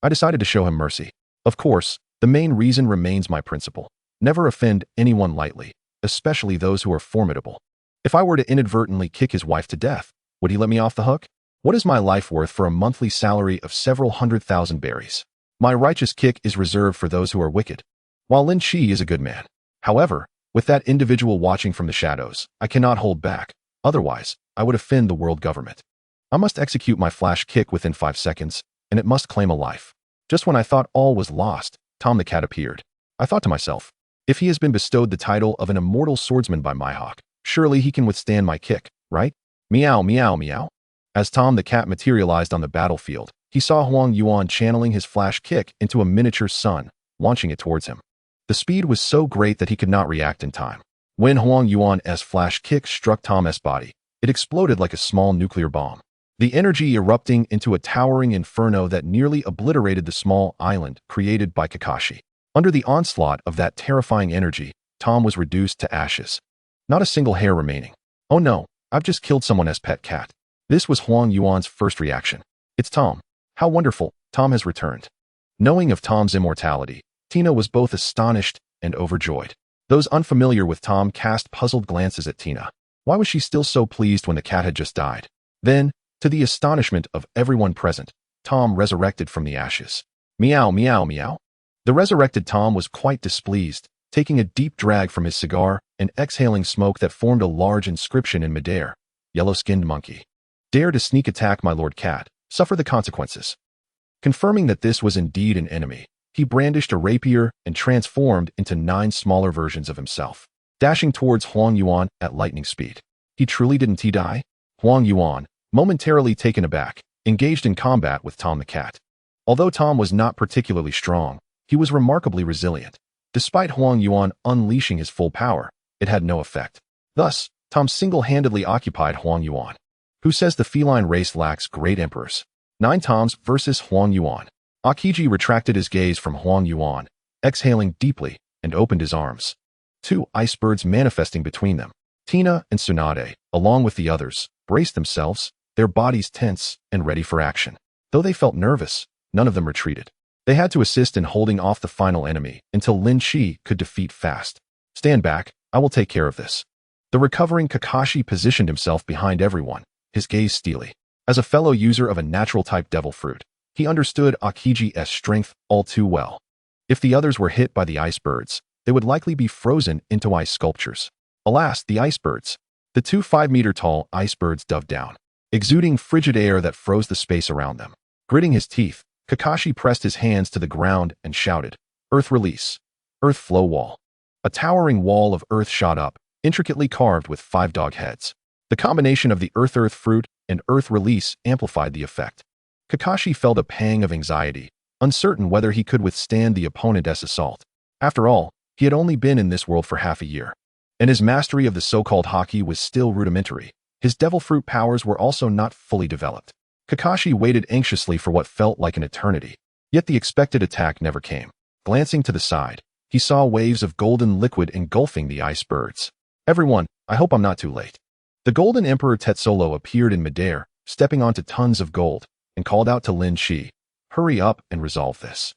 I decided to show him mercy. Of course, the main reason remains my principle. Never offend anyone lightly, especially those who are formidable. If I were to inadvertently kick his wife to death, would he let me off the hook? What is my life worth for a monthly salary of several 100,000 berries? My righteous kick is reserved for those who are wicked, while Lin Shi is a good man. However, with that individual watching from the shadows, I cannot hold back. Otherwise, I would offend the world government. I must execute my flash kick within 5 seconds, and it must claim a life. Just when I thought all was lost, Tom the cat appeared. I thought to myself, if he has been bestowed the title of an immortal swordsman by Mohawk, surely he can withstand my kick, right? Meow, meow, meow. As Tom the cat materialized on the battlefield, he saw Huang Yuan channeling his flash kick into a miniature sun, launching it towards him. The speed was so great that he could not react in time. When Huang Yuan's flash kick struck Tom's body, it exploded like a small nuclear bomb, the energy erupting into a towering inferno that nearly obliterated the small island created by Kakashi. Under the onslaught of that terrifying energy, Tom was reduced to ashes. Not a single hair remaining. Oh no, I've just killed someone's pet cat. This was Huang Yuan's first reaction. It's Tom. How wonderful, Tom has returned. Knowing of Tom's immortality, Tina was both astonished and overjoyed. Those unfamiliar with Tom cast puzzled glances at Tina. Why was she still so pleased when the cat had just died? Then, to the astonishment of everyone present, Tom resurrected from the ashes. Meow, meow, meow. The resurrected Tom was quite displeased, taking a deep drag from his cigar and exhaling smoke that formed a large inscription in midair. Yellow-skinned monkey. Dare to sneak attack my lord cat, suffer the consequences. Confirming that this was indeed an enemy, he brandished a rapier and transformed into 9 smaller versions of himself. dashing towards Huang Yuan at lightning speed. He truly didn't die? Huang Yuan, momentarily taken aback, engaged in combat with Tom the cat. Although Tom was not particularly strong, he was remarkably resilient. Despite Huang Yuan unleashing his full power, it had no effect. Thus, Tom single-handedly occupied Huang Yuan. Who says the feline race lacks great emperors? 9 Toms versus Huang Yuan. Akiji retracted his gaze from Huang Yuan, exhaling deeply, and opened his arms. 2 icebergs manifesting between them. Tina and Tsunade, along with the others, braced themselves, their bodies tense and ready for action. Though they felt nervous, none of them retreated. They had to assist in holding off the final enemy until Lynch could defeat fast. Stand back, I will take care of this. The recovering Kakashi positioned himself behind everyone, his gaze steely. As a fellow user of a natural-type devil fruit, he understood Akiji's strength all too well. If the others were hit by the icebergs, they would likely be frozen into ice sculptures. Alas, the icebergs. The 2 5-meter-tall icebergs dove down, exuding frigid air that froze the space around them. Gritting his teeth, Kakashi pressed his hands to the ground and shouted, "Earth release. Earth flow wall." A towering wall of earth shot up, intricately carved with 5 dog heads. The combination of the earth fruit and earth release amplified the effect. Kakashi felt a pang of anxiety, uncertain whether he could withstand the opponent's assault. After all, he had only been in this world for half a year, and his mastery of the so-called Haki was still rudimentary. His devil fruit powers were also not fully developed. Kakashi waited anxiously for what felt like an eternity, yet the expected attack never came. Glancing to the side, he saw waves of golden liquid engulfing the icebergs. "Everyone, I hope I'm not too late." The Golden Emperor Tetsolo appeared in midair, stepping onto tons of gold, and called out to Lynch, "Hurry up and resolve this.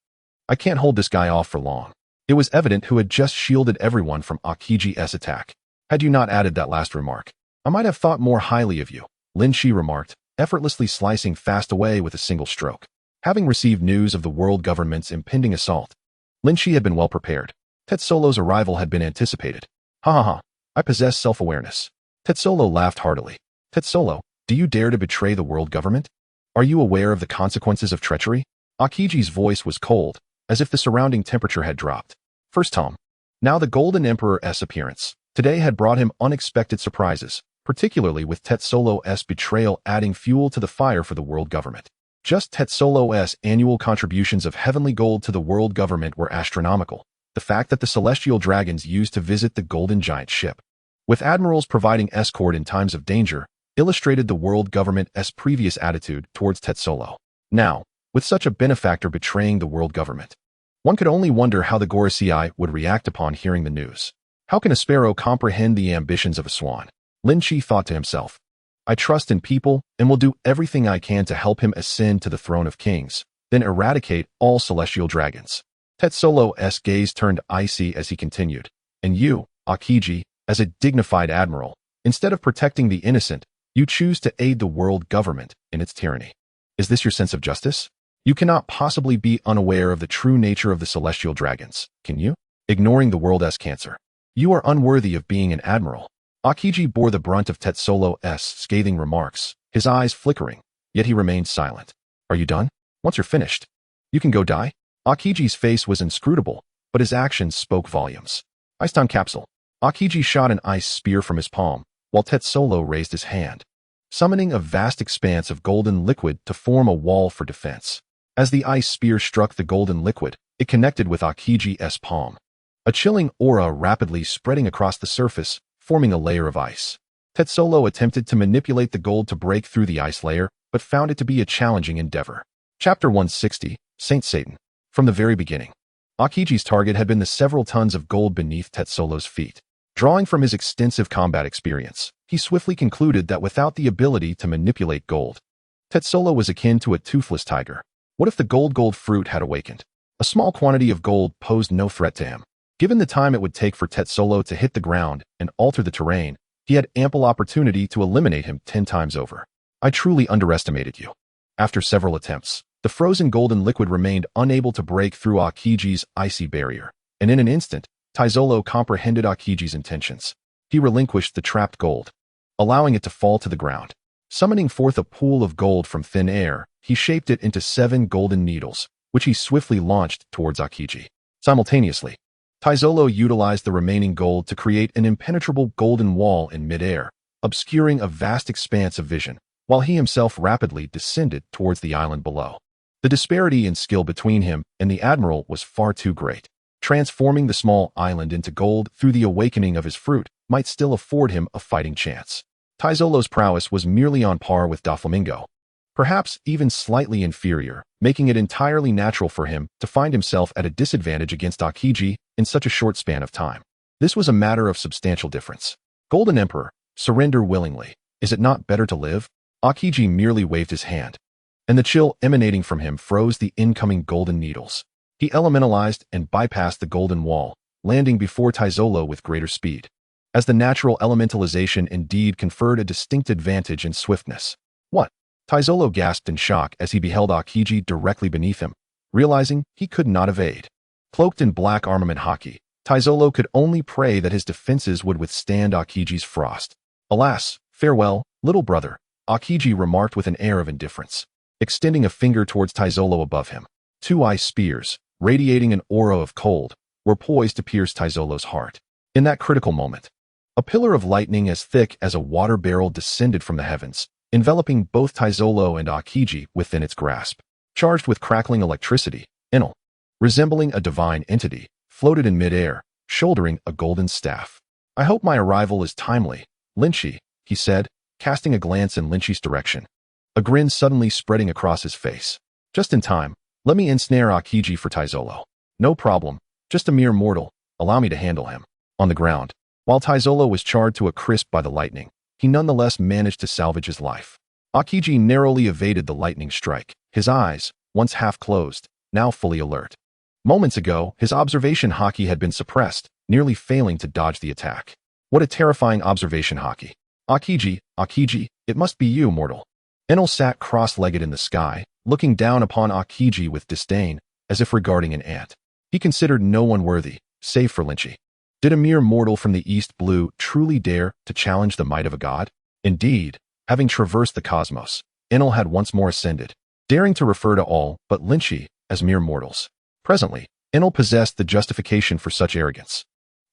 I can't hold this guy off for long." It was evident who had just shielded everyone from Akiji's attack. "Had you not added that last remark, I might have thought more highly of you," Lynch remarked, effortlessly slicing fast away with a single stroke. Having received news of the world government's impending assault, Lynch had been well prepared. Tetsolo's arrival had been anticipated. "Ha ha ha, I possess self-awareness." Tetsolo laughed heartily. "Tetsolo, do you dare to betray the world government? Are you aware of the consequences of treachery?" Akiji's voice was cold, as if the surrounding temperature had dropped. First Tom. Now the Golden Emperor's appearance today had brought him unexpected surprises, particularly with Tetsolo's betrayal adding fuel to the fire for the world government. Just Tetsolo's annual contributions of heavenly gold to the world government were astronomical. The fact that the celestial dragons used to visit the Golden Giant ship, with admirals providing escort in times of danger, illustrated the world government's previous attitude towards Tetsolo. Now, with such a benefactor betraying the world government, one could only wonder how the Gorosei would react upon hearing the news. How can a sparrow comprehend the ambitions of a swan? Lynch thought to himself. I trust in people and will do everything I can to help him ascend to the throne of kings, then eradicate all celestial dragons. Tetsolo's gaze turned icy as he continued. And you, Akiji, as a dignified admiral, instead of protecting the innocent, you choose to aid the world government in its tyranny. Is this your sense of justice? You cannot possibly be unaware of the true nature of the celestial dragons, can you? Ignoring the world's cancer. You are unworthy of being an admiral. Akiji bore the brunt of Tetsolo's scathing remarks, his eyes flickering, yet he remained silent. Are you done? Once you're finished, you can go die? Akiji's face was inscrutable, but his actions spoke volumes. Ice time capsule. Akiji shot an ice spear from his palm, while Tetsolo raised his hand, summoning a vast expanse of golden liquid to form a wall for defense. As the ice spear struck the golden liquid, it connected with Akiji's palm. A chilling aura rapidly spreading across the surface, forming a layer of ice. Tetsolo attempted to manipulate the gold to break through the ice layer, but found it to be a challenging endeavor. Chapter 160, Saint Satan. From the very beginning, Akiji's target had been the several tons of gold beneath Tetsolo's feet. Drawing from his extensive combat experience, he swiftly concluded that without the ability to manipulate gold, Tetsolo was akin to a toothless tiger. What if the gold fruit had awakened? A small quantity of gold posed no threat to him. Given the time it would take for Tetsolo to hit the ground and alter the terrain, he had ample opportunity to eliminate him 10 times over. I truly underestimated you. After several attempts, the frozen golden liquid remained unable to break through Akiji's icy barrier, and in an instant, Tetsolo comprehended Akiji's intentions. He relinquished the trapped gold, allowing it to fall to the ground. Summoning forth a pool of gold from thin air, he shaped it into 7 golden needles, which he swiftly launched towards Akiji. Simultaneously, Taizolo utilized the remaining gold to create an impenetrable golden wall in midair, obscuring a vast expanse of vision, while he himself rapidly descended towards the island below. The disparity in skill between him and the admiral was far too great. Transforming the small island into gold through the awakening of his fruit might still afford him a fighting chance. Taizolo's prowess was merely on par with Doflamingo, perhaps even slightly inferior, making it entirely natural for him to find himself at a disadvantage against Aokiji in such a short span of time. This was a matter of substantial difference. Golden Emperor, surrender willingly. Is it not better to live? Aokiji merely waved his hand, and the chill emanating from him froze the incoming golden needles. He elementalized and bypassed the golden wall, landing before Taizolo with greater speed. As the natural elementalization indeed conferred a distinct advantage in swiftness. What? Taizolo gasped in shock as he beheld Aokiji directly beneath him, realizing he could not evade. Cloaked in black armament Haki, Taizolo could only pray that his defenses would withstand Aokiji's frost. Alas, farewell, little brother, Aokiji remarked with an air of indifference, extending a finger towards Taizolo above him. Two ice spears, radiating an aura of cold, were poised to pierce Taizolo's heart. In that critical moment, a pillar of lightning as thick as a water barrel descended from the heavens, enveloping both Taizolo and Aokiji within its grasp. Charged with crackling electricity, Enel, resembling a divine entity, floated in midair, shouldering a golden staff. I hope my arrival is timely, Lynchy, he said, casting a glance in Lynchy's direction. A grin suddenly spreading across his face. Just in time, let me ensnare Aokiji for Taizolo. No problem, just a mere mortal, allow me to handle him. On the ground, while Taizolo was charred to a crisp by the lightning, he nonetheless managed to salvage his life. Aokiji narrowly evaded the lightning strike, his eyes, once half closed, now fully alert. Moments ago, his observation Haki had been suppressed, nearly failing to dodge the attack. What a terrifying observation Haki. Aokiji, it must be you, mortal. Enel sat cross-legged in the sky, looking down upon Aokiji with disdain, as if regarding an ant. He considered no one worthy, save for Lynchy. Did a mere mortal from the East Blue truly dare to challenge the might of a god? Indeed, having traversed the cosmos, Enel had once more ascended, daring to refer to all but Lynchy as mere mortals. Presently, Enel possessed the justification for such arrogance.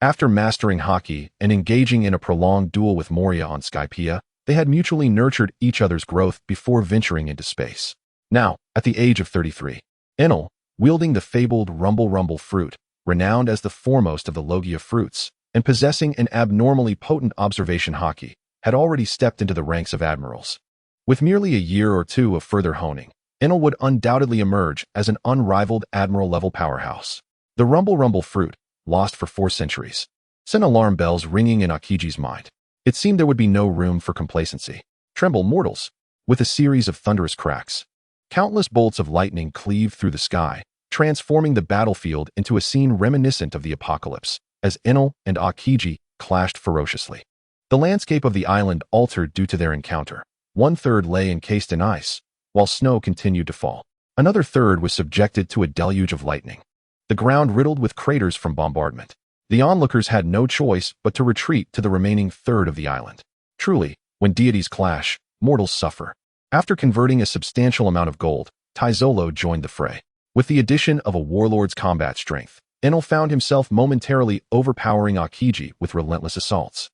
After mastering Haki and engaging in a prolonged duel with Moria on Skypiea, they had mutually nurtured each other's growth before venturing into space. Now, at the age of 33, Enel, wielding the fabled Rumble Fruit, renowned as the foremost of the Logia fruits, and possessing an abnormally potent observation Haki, had already stepped into the ranks of admirals. With merely a year or two of further honing, Enel would undoubtedly emerge as an unrivaled admiral-level powerhouse. The Rumble Fruit, lost for 4 centuries, sent alarm bells ringing in Aokiji's mind. It seemed there would be no room for complacency. Tremble, mortals! With a series of thunderous cracks, countless bolts of lightning cleaved through the sky, transforming the battlefield into a scene reminiscent of the apocalypse, as Enel and Aokiji clashed ferociously. The landscape of the island altered due to their encounter. 1/3 lay encased in ice, while snow continued to fall. Another third was subjected to a deluge of lightning, the ground riddled with craters from bombardment. The onlookers had no choice but to retreat to the remaining third of the island. Truly, when deities clash, mortals suffer. After converting a substantial amount of gold, Taizolo joined the fray. With the addition of a warlord's combat strength, Enel found himself momentarily overpowering Aokiji with relentless assaults.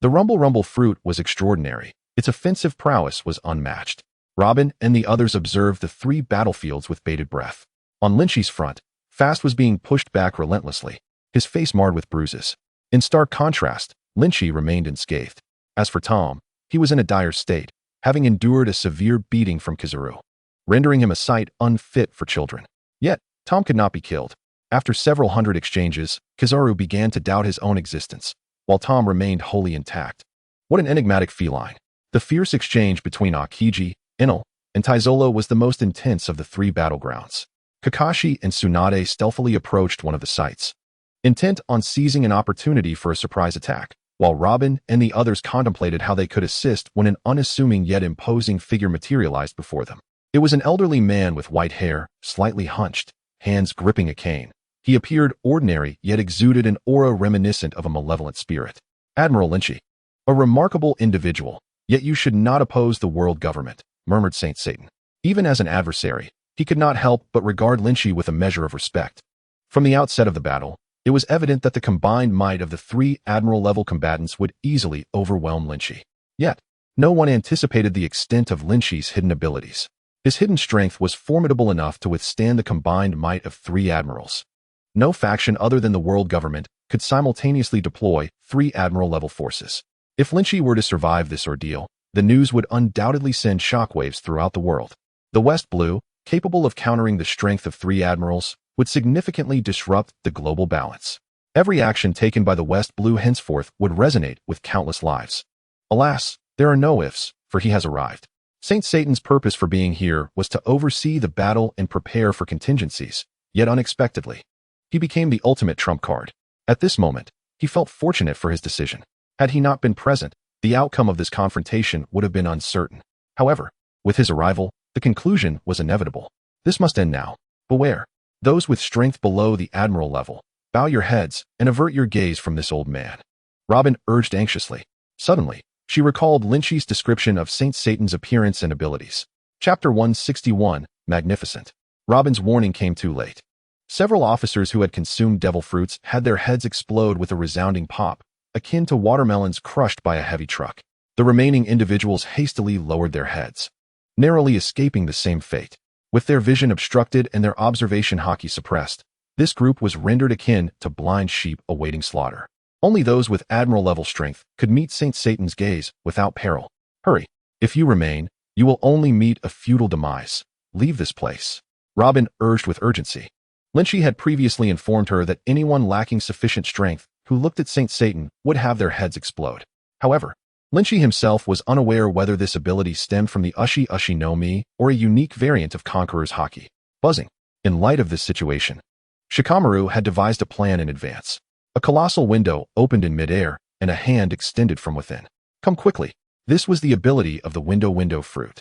The Rumble Fruit was extraordinary. Its offensive prowess was unmatched. Robin and the others observed the 3 battlefields with bated breath. On Lynchy's front, Fast was being pushed back relentlessly, his face marred with bruises. In stark contrast, Lynchy remained unscathed. As for Tom, he was in a dire state, having endured a severe beating from Kizaru, rendering him a sight unfit for children. Yet, Tom could not be killed. After several hundred exchanges, Kizaru began to doubt his own existence, while Tom remained wholly intact. What an enigmatic feline. The fierce exchange between Aokiji, Enel, and Taizolo was the most intense of the 3 battlegrounds. Kakashi and Tsunade stealthily approached one of the sites, intent on seizing an opportunity for a surprise attack, while Robin and the others contemplated how they could assist when an unassuming yet imposing figure materialized before them. It was an elderly man with white hair, slightly hunched, hands gripping a cane. He appeared ordinary yet exuded an aura reminiscent of a malevolent spirit. Admiral Lynchy. A remarkable individual, yet you should not oppose the world government, murmured Saint Satan. Even as an adversary, he could not help but regard Lynchy with a measure of respect. From the outset of the battle, It was evident that the combined might of the three admiral-level combatants would easily overwhelm Lynchy. Yet, no one anticipated the extent of Lynchy's hidden abilities. His hidden strength was formidable enough to withstand the combined might of three admirals. No faction other than the world government could simultaneously deploy three admiral-level forces. If Lynchy were to survive this ordeal, the news would undoubtedly send shockwaves throughout the world. The West Blue, capable of countering the strength of three admirals, would significantly disrupt the global balance. Every action taken by the West Blue henceforth would resonate with countless lives. Alas, there are no ifs, for he has arrived. Saint Satan's purpose for being here was to oversee the battle and prepare for contingencies, yet unexpectedly, he became the ultimate trump card. At this moment, he felt fortunate for his decision. Had he not been present, the outcome of this confrontation would have been uncertain. However, with his arrival, the conclusion was inevitable. This must end now. Beware. Those with strength below the admiral level, bow your heads and avert your gaze from this old man. Robin urged anxiously. Suddenly, she recalled Lynchy's description of Saint Satan's appearance and abilities. Chapter 161, Magnificent. Robin's warning came too late. Several officers who had consumed devil fruits had their heads explode with a resounding pop, akin to watermelons crushed by a heavy truck. The remaining individuals hastily lowered their heads, narrowly escaping the same fate. With their vision obstructed and their observation Haki suppressed, this group was rendered akin to blind sheep awaiting slaughter. Only those with admiral-level strength could meet Saint Satan's gaze without peril. Hurry. If you remain, you will only meet a futile demise. Leave this place. Robin urged with urgency. Lynchy had previously informed her that anyone lacking sufficient strength who looked at Saint Satan would have their heads explode. However, Lynchy himself was unaware whether this ability stemmed from the Ushi Ushi no Mi or a unique variant of Conqueror's Haki. Buzzing. In light of this situation, Shikamaru had devised a plan in advance. A colossal window opened in midair, and a hand extended from within. Come quickly. This was the ability of the window fruit.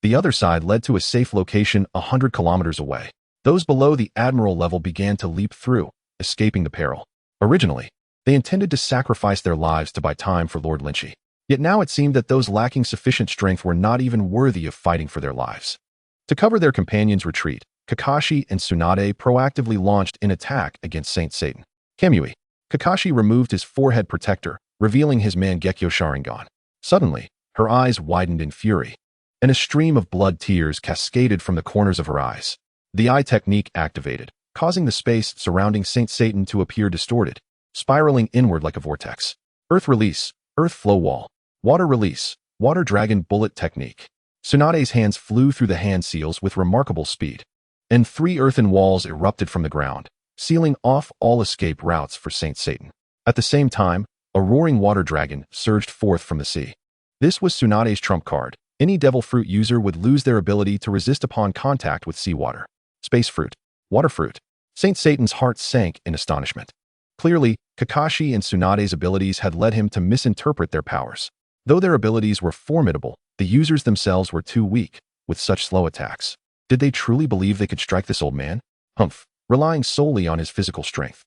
The other side led to a safe location 100 kilometers away. Those below the admiral level began to leap through, escaping the peril. Originally, they intended to sacrifice their lives to buy time for Lord Lynchy. Yet now it seemed that those lacking sufficient strength were not even worthy of fighting for their lives. To cover their companions' retreat, Kakashi and Tsunade proactively launched an attack against Saint Satan. Kamui. Kakashi removed his forehead protector, revealing his Mangekyo Sharingan. Suddenly, her eyes widened in fury, and a stream of blood tears cascaded from the corners of her eyes. The eye technique activated, causing the space surrounding Saint Satan to appear distorted, spiraling inward like a vortex. Earth release, earth flow wall. Water release, water dragon bullet technique. Tsunade's hands flew through the hand seals with remarkable speed, and 3 earthen walls erupted from the ground, sealing off all escape routes for Saint Satan. At the same time, a roaring water dragon surged forth from the sea. This was Tsunade's trump card. Any devil fruit user would lose their ability to resist upon contact with seawater. Space fruit, water fruit. Saint Satan's heart sank in astonishment. Clearly, Kakashi and Tsunade's abilities had led him to misinterpret their powers. Though their abilities were formidable, the users themselves were too weak, with such slow attacks. Did they truly believe they could strike this old man? Humph, relying solely on his physical strength.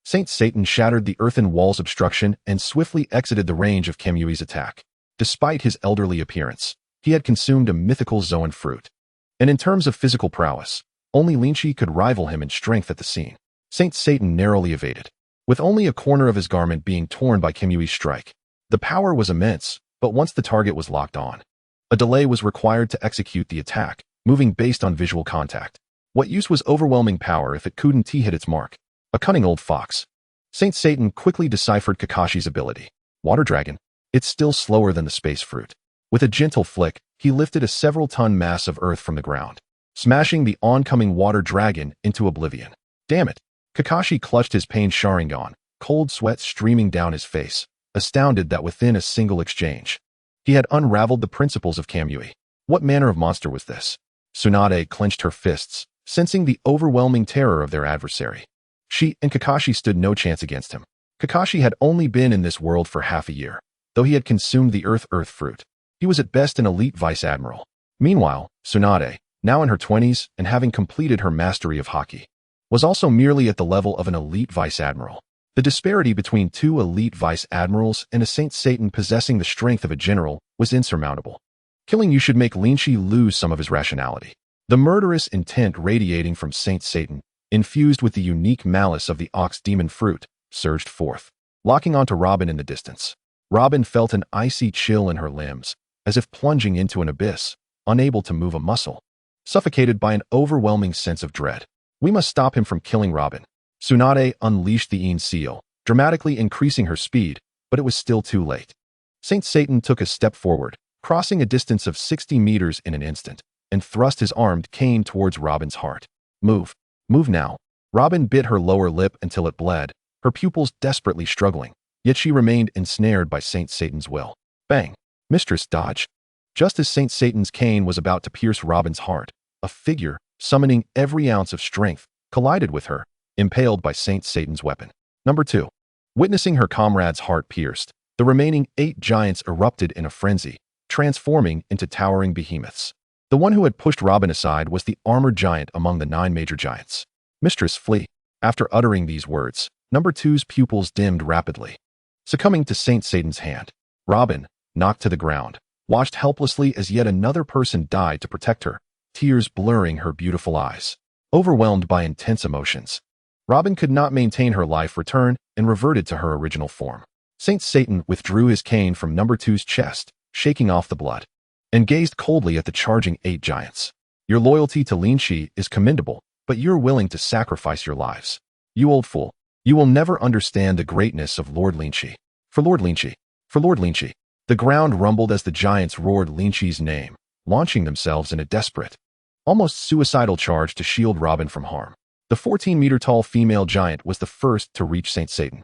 Saint Satan shattered the earthen wall's obstruction and swiftly exited the range of Kamui's attack. Despite his elderly appearance, he had consumed a mythical Zoan fruit. And in terms of physical prowess, only Lynchy could rival him in strength at the scene. Saint Satan narrowly evaded, with only a corner of his garment being torn by Kamui's strike. The power was immense, but once the target was locked on, a delay was required to execute the attack, moving based on visual contact. What use was overwhelming power if it couldn't hit its mark? A cunning old fox. Saint Satan quickly deciphered Kakashi's ability. Water Dragon. It's still slower than the space fruit. With a gentle flick, he lifted a several-ton mass of earth from the ground, smashing the oncoming water dragon into oblivion. Damn it! Kakashi clutched his pain Sharingan, cold sweat streaming down his face, astounded that within a single exchange, he had unraveled the principles of Kamui. What manner of monster was this? Tsunade clenched her fists, sensing the overwhelming terror of their adversary. She and Kakashi stood no chance against him. Kakashi had only been in this world for half a year, though he had consumed the earth fruit. He was at best an elite vice-admiral. Meanwhile, Tsunade, now in her 20s and having completed her mastery of Haki, was also merely at the level of an elite vice-admiral. The disparity between 2 elite vice-admirals and a Saint Satan possessing the strength of a general was insurmountable. Killing you should make Lynchy lose some of his rationality. The murderous intent radiating from Saint Satan infused with the unique malice of the ox demon fruit, surged forth, locking onto Robin in the distance. Robin felt an icy chill in her limbs, as if plunging into an abyss, unable to move a muscle, suffocated by an overwhelming sense of dread. We must stop him from killing Robin. Tsunade unleashed the Een seal, dramatically increasing her speed, but it was still too late. Saint Satan took a step forward, crossing a distance of 60 meters in an instant, and thrust his armed cane towards Robin's heart. Move. Move now. Robin bit her lower lip until it bled, her pupils desperately struggling, yet she remained ensnared by Saint Satan's will. Bang. Mistress dodged. Just as Saint Satan's cane was about to pierce Robin's heart, a figure, summoning every ounce of strength, collided with her, impaled by Saint Satan's weapon. Number 2. Witnessing her comrade's heart pierced, the remaining 8 giants erupted in a frenzy, transforming into towering behemoths. The one who had pushed Robin aside was the armored giant among the 9 major giants. Mistress, flee. After uttering these words, Number 2's pupils dimmed rapidly. Succumbing to Saint Satan's hand, Robin, knocked to the ground, watched helplessly as yet another person died to protect her, tears blurring her beautiful eyes. Overwhelmed by intense emotions, Robin could not maintain her life return and reverted to her original form. Saint Satan withdrew his cane from Number 2's chest, shaking off the blood, and gazed coldly at the charging 8 giants. Your loyalty to Lynch is commendable, but you're willing to sacrifice your lives. You old fool. You will never understand the greatness of Lord Lynch. For Lord Lynch. For Lord Lynch. The ground rumbled as the giants roared Lynch's name, launching themselves in a desperate, almost suicidal charge to shield Robin from harm. The 14-meter-tall female giant was the first to reach Saint Satan,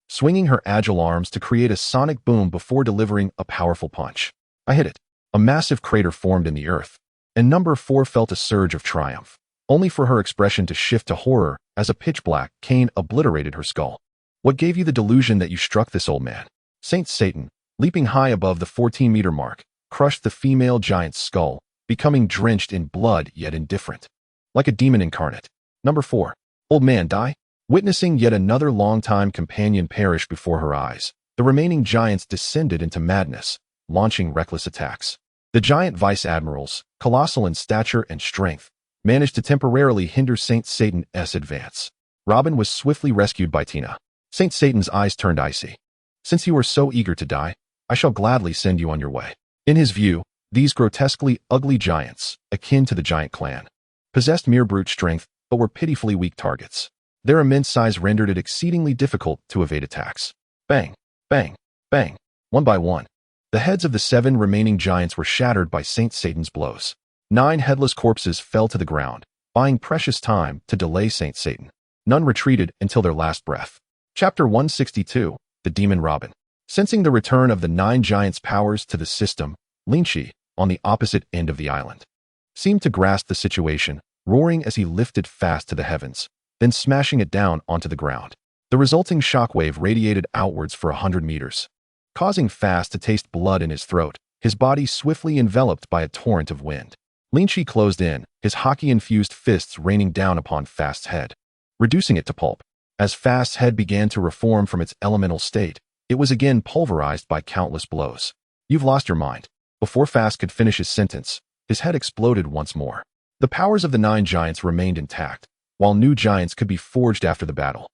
swinging her agile arms to create a sonic boom before delivering a powerful punch. I hit it. A massive crater formed in the earth, and Number 4 felt a surge of triumph, only for her expression to shift to horror as a pitch-black cane obliterated her skull. What gave you the delusion that you struck this old man? Saint Satan, leaping high above the 14-meter mark, crushed the female giant's skull, becoming drenched in blood yet indifferent, like a demon incarnate. Number 4. Old man die? Witnessing yet another longtime companion perish before her eyes, the remaining giants descended into madness, launching reckless attacks. The giant vice-admirals, colossal in stature and strength, managed to temporarily hinder Saint Satan's advance. Robin was swiftly rescued by Tina. Saint Satan's eyes turned icy. Since you are so eager to die, I shall gladly send you on your way. In his view, these grotesquely ugly giants, akin to the giant clan, possessed mere brute strength but were pitifully weak targets. Their immense size rendered it exceedingly difficult to evade attacks. Bang, bang, bang. One by one, the heads of the 7 remaining giants were shattered by Saint Satan's blows. 9 headless corpses fell to the ground, buying precious time to delay Saint Satan. None retreated until their last breath. Chapter 162, The Demon Robin. Sensing the return of the 9 giants' powers to the system, Lynch, on the opposite end of the island, seemed to grasp the situation, roaring as he lifted fast to the heavens, then smashing it down onto the ground. The resulting shockwave radiated outwards for 100 meters, causing Fast to taste blood in his throat, his body swiftly enveloped by a torrent of wind. Lynch closed in, his Haki-infused fists raining down upon Fast's head, reducing it to pulp. As Fast's head began to reform from its elemental state, it was again pulverized by countless blows. You've lost your mind. Before Fast could finish his sentence, his head exploded once more. The powers of the 9 giants remained intact, while new giants could be forged after the battle.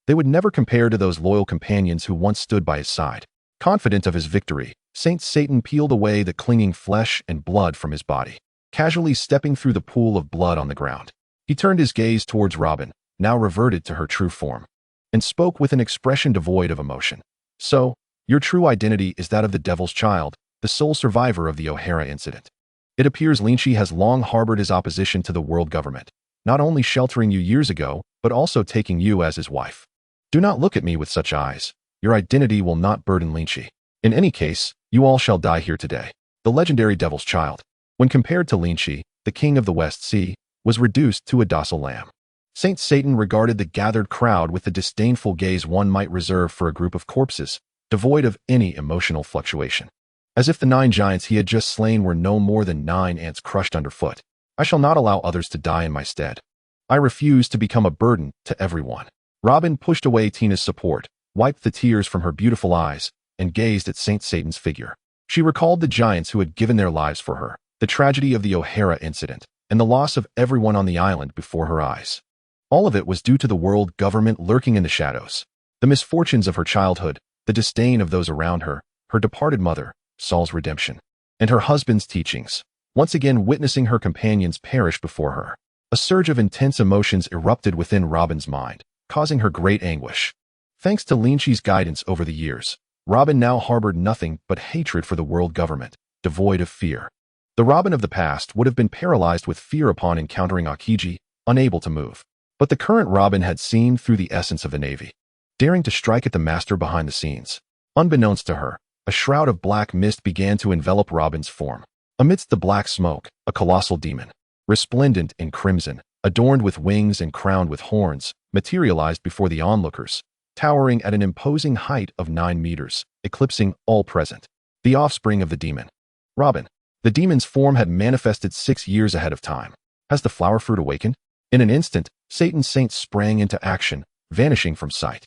They would never compare to those loyal companions who once stood by his side. Confident of his victory, Saint Satan peeled away the clinging flesh and blood from his body, casually stepping through the pool of blood on the ground. He turned his gaze towards Robin, now reverted to her true form, and spoke with an expression devoid of emotion. So, your true identity is that of the Devil's Child, the sole survivor of the O'Hara incident. It appears Lynch has long harbored his opposition to the world government, not only sheltering you years ago, but also taking you as his wife. Do not look at me with such eyes. Your identity will not burden Lynch. In any case, you all shall die here today. The legendary Devil's Child, when compared to Lynch, the king of the West Sea, was reduced to a docile lamb. Saint Satan regarded the gathered crowd with the disdainful gaze one might reserve for a group of corpses, devoid of any emotional fluctuation. As if the 9 giants he had just slain were no more than 9 ants crushed underfoot. I shall not allow others to die in my stead. I refuse to become a burden to everyone. Robin pushed away Tina's support, wiped the tears from her beautiful eyes, and gazed at Saint Satan's figure. She recalled the giants who had given their lives for her, the tragedy of the O'Hara incident, and the loss of everyone on the island before her eyes. All of it was due to the world government lurking in the shadows. The misfortunes of her childhood, the disdain of those around her, her departed mother, Saul's redemption, and her husband's teachings, once again witnessing her companions perish before her. A surge of intense emotions erupted within Robin's mind, causing her great anguish. Thanks to Lynch's guidance over the years, Robin now harbored nothing but hatred for the world government, devoid of fear. The Robin of the past would have been paralyzed with fear upon encountering Aokiji, unable to move. But the current Robin had seen through the essence of the Navy, daring to strike at the master behind the scenes. Unbeknownst to her, a shroud of black mist began to envelop Robin's form. Amidst the black smoke, a colossal demon, resplendent in crimson, adorned with wings and crowned with horns, materialized before the onlookers, towering at an imposing height of 9 meters, eclipsing all present. The offspring of the demon. Robin. The demon's form had manifested 6 years ahead of time. Has the flower fruit awakened? In an instant, Satan's saint sprang into action, vanishing from sight.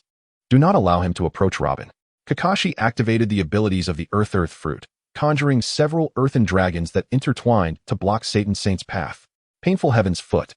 Do not allow him to approach Robin. Kakashi activated the abilities of the Earth Fruit, conjuring several earthen dragons that intertwined to block Satan's saint's path. Painful heaven's foot.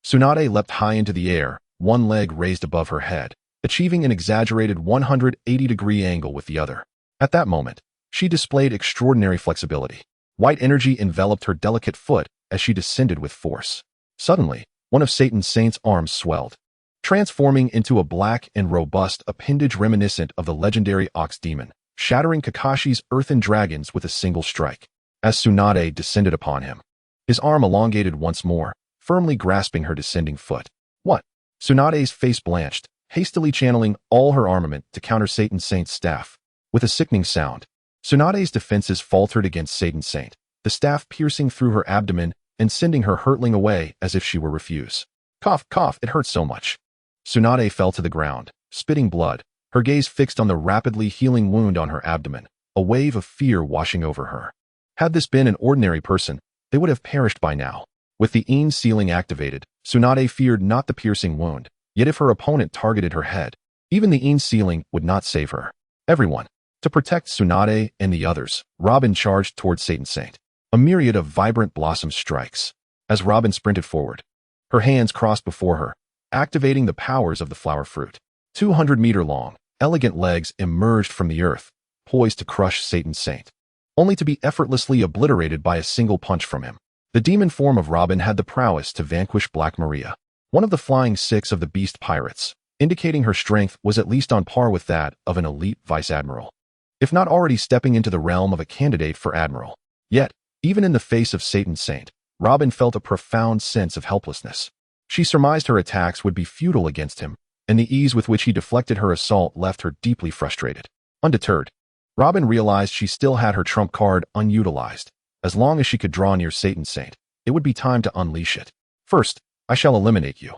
Tsunade leapt high into the air, one leg raised above her head, achieving an exaggerated 180-degree angle with the other. At that moment, she displayed extraordinary flexibility. White energy enveloped her delicate foot as she descended with force. Suddenly, one of Satan's saint's arms swelled, transforming into a black and robust appendage reminiscent of the legendary Ox Demon, shattering Kakashi's earthen dragons with a single strike. As Tsunade descended upon him, his arm elongated once more, firmly grasping her descending foot. What? Tsunade's face blanched, hastily channeling all her armament to counter Satan's saint's staff. With a sickening sound, Tsunade's defenses faltered against Satan's saint, the staff piercing through her abdomen and sending her hurtling away as if she were refuse. Cough, cough, it hurts so much. Tsunade fell to the ground, spitting blood, her gaze fixed on the rapidly healing wound on her abdomen, a wave of fear washing over her. Had this been an ordinary person, they would have perished by now. With the Een sealing activated, Tsunade feared not the piercing wound, yet if her opponent targeted her head, even the Een sealing would not save her. Everyone. To protect Tsunade and the others, Robin charged towards Satan's saint. A myriad of vibrant blossom strikes. As Robin sprinted forward, her hands crossed before her, activating the powers of the flower fruit. 200-meter long, elegant legs emerged from the earth, poised to crush Satan's saint, only to be effortlessly obliterated by a single punch from him. The demon form of Robin had the prowess to vanquish Black Maria, one of the flying six of the beast pirates, indicating her strength was at least on par with that of an elite vice-admiral, if not already stepping into the realm of a candidate for admiral. Yet, even in the face of Satan's saint, Robin felt a profound sense of helplessness. She surmised her attacks would be futile against him, and the ease with which he deflected her assault left her deeply frustrated. Undeterred, Robin realized she still had her trump card unutilized. As long as she could draw near Satan's saint, it would be time to unleash it. First, I shall eliminate you.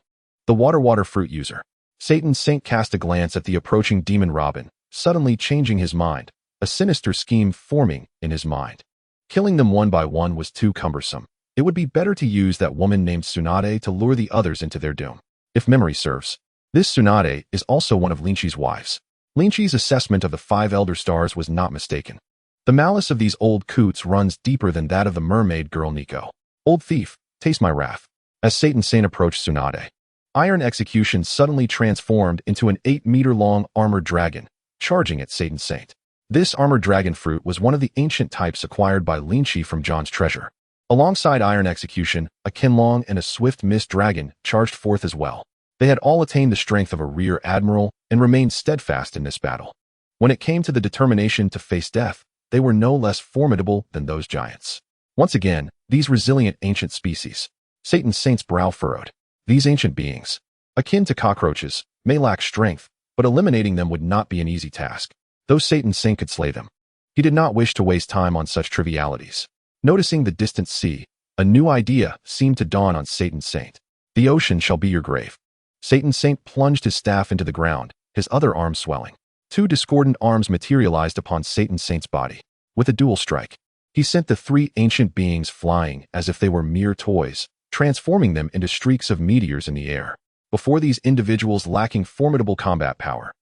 The water fruit user. Satan's saint cast a glance at the approaching demon Robin, suddenly changing his mind, a sinister scheme forming in his mind. Killing them one by one was too cumbersome. It would be better to use that woman named Tsunade to lure the others into their doom. If memory serves, this Tsunade is also one of Lynch's wives. Lynch's assessment of the 5 elder stars was not mistaken. The malice of these old coots runs deeper than that of the mermaid girl Nico. Old thief, taste my wrath. As Satan's saint approached Tsunade, Iron Execution suddenly transformed into an 8-meter-long armored dragon, charging at Satan's saint. This armored dragon fruit was one of the ancient types acquired by Lynch from John's treasure. Alongside Iron Execution, a Kinlong and a Swift Mist dragon charged forth as well. They had all attained the strength of a rear admiral and remained steadfast in this battle. When it came to the determination to face death, they were no less formidable than those giants. Once again, these resilient ancient species. Satan's saint's brow furrowed. These ancient beings, akin to cockroaches, may lack strength, but eliminating them would not be an easy task. Though Satan's saint could slay them, he did not wish to waste time on such trivialities. Noticing the distant sea, a new idea seemed to dawn on Satan's saint. The ocean shall be your grave. Satan's saint plunged his staff into the ground, his other arm swelling. 2 discordant arms materialized upon Satan's saint's body. With a dual strike, he sent the 3 ancient beings flying as if they were mere toys, transforming them into streaks of meteors in the air. Before these individuals lacking formidable combat power,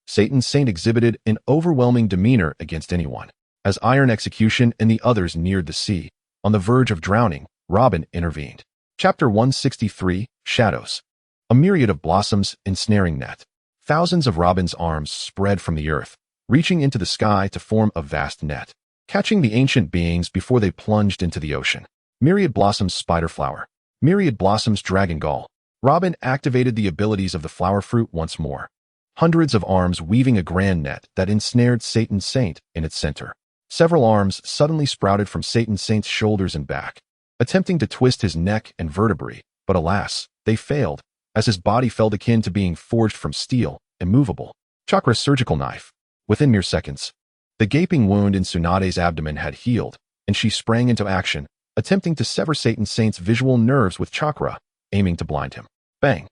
Satan's saint exhibited an overwhelming demeanor against anyone. As Iron Execution and the others neared the sea, on the verge of drowning, Robin intervened. Chapter 163, Shadows. A myriad of blossoms ensnaring net. Thousands of robins' arms spread from the earth, reaching into the sky to form a vast net, catching the ancient beings before they plunged into the ocean. Myriad blossoms spider flower. Myriad blossoms dragon gall. Robin activated the abilities of the flower fruit once more. Hundreds of arms weaving a grand net that ensnared Satan Saint in its center. Several arms suddenly sprouted from Satan Saint's shoulders and back, attempting to twist his neck and vertebrae, but alas, they failed, as his body felt akin to being forged from steel, immovable. Chakra surgical knife. Within mere seconds, the gaping wound in Tsunade's abdomen had healed, and she sprang into action, attempting to sever Satan Saint's visual nerves with chakra, aiming to blind him. Bang!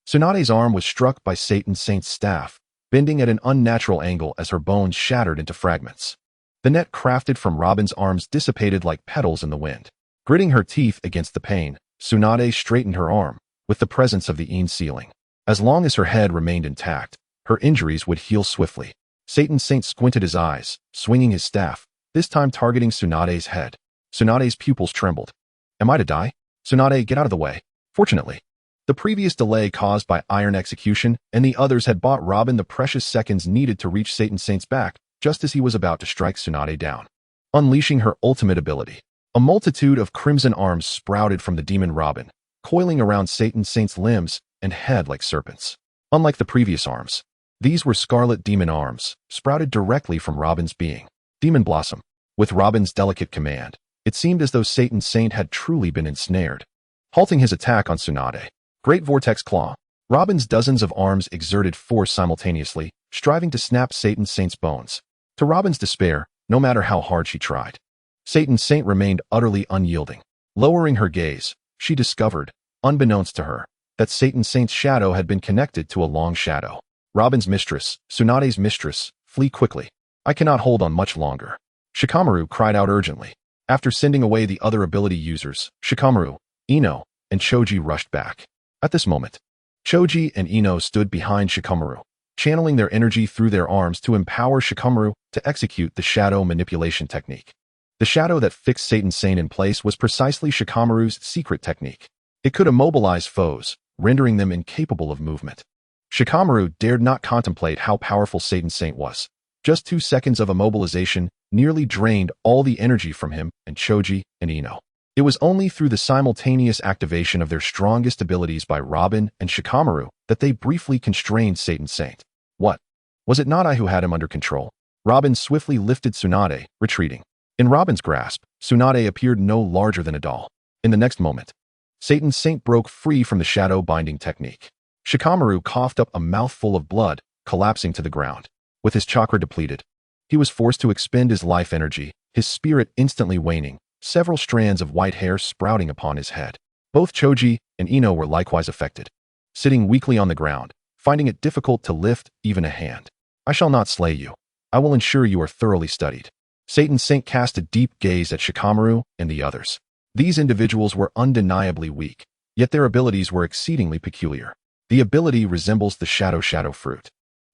Tsunade's arm was struck by Satan Saint's staff, bending at an unnatural angle as her bones shattered into fragments. The net crafted from Robin's arms dissipated like petals in the wind. Gritting her teeth against the pain, Tsunade straightened her arm, with the presence of the Een sealing. As long as her head remained intact, her injuries would heal swiftly. Satan Saint squinted his eyes, swinging his staff, this time targeting Tsunade's head. Tsunade's pupils trembled. Am I to die? Tsunade, get out of the way. Fortunately, the previous delay caused by iron execution and the others had bought Robin the precious seconds needed to reach Satan Saint's back just as he was about to strike Tsunade down. Unleashing her ultimate ability, a multitude of crimson arms sprouted from the demon Robin, coiling around Satan Saint's limbs and head like serpents. Unlike the previous arms, these were scarlet demon arms, sprouted directly from Robin's being. Demon Blossom. With Robin's delicate command, it seemed as though Satan Saint had truly been ensnared. Halting his attack on Tsunade. Great Vortex Claw. Robin's dozens of arms exerted force simultaneously, striving to snap Satan Saint's bones. To Robin's despair, no matter how hard she tried, Satan Saint remained utterly unyielding. Lowering her gaze, she discovered, unbeknownst to her, that Satan Saint's shadow had been connected to a long shadow. Robin's mistress, Tsunade's mistress, flee quickly. I cannot hold on much longer. Shikamaru cried out urgently. After sending away the other ability users, Shikamaru, Ino, and Choji rushed back. At this moment, Choji and Ino stood behind Shikamaru, channeling their energy through their arms to empower Shikamaru to execute the shadow manipulation technique. The shadow that fixed Satan Saint in place was precisely Shikamaru's secret technique. It could immobilize foes, rendering them incapable of movement. Shikamaru dared not contemplate how powerful Satan Saint was. Just 2 seconds of immobilization nearly drained all the energy from him and Choji and Ino. It was only through the simultaneous activation of their strongest abilities by Robin and Shikamaru that they briefly constrained Satan Saint. What? Was it not I who had him under control? Robin swiftly lifted Tsunade, retreating. In Robin's grasp, Tsunade appeared no larger than a doll. In the next moment, Satan Saint broke free from the shadow binding technique. Shikamaru coughed up a mouthful of blood, collapsing to the ground. With his chakra depleted, he was forced to expend his life energy, his spirit instantly waning, several strands of white hair sprouting upon his head. Both Choji and Ino were likewise affected, sitting weakly on the ground, finding it difficult to lift even a hand. I shall not slay you. I will ensure you are thoroughly studied. Satan Saint cast a deep gaze at Shikamaru and the others. These individuals were undeniably weak, yet their abilities were exceedingly peculiar. The ability resembles the shadow fruit.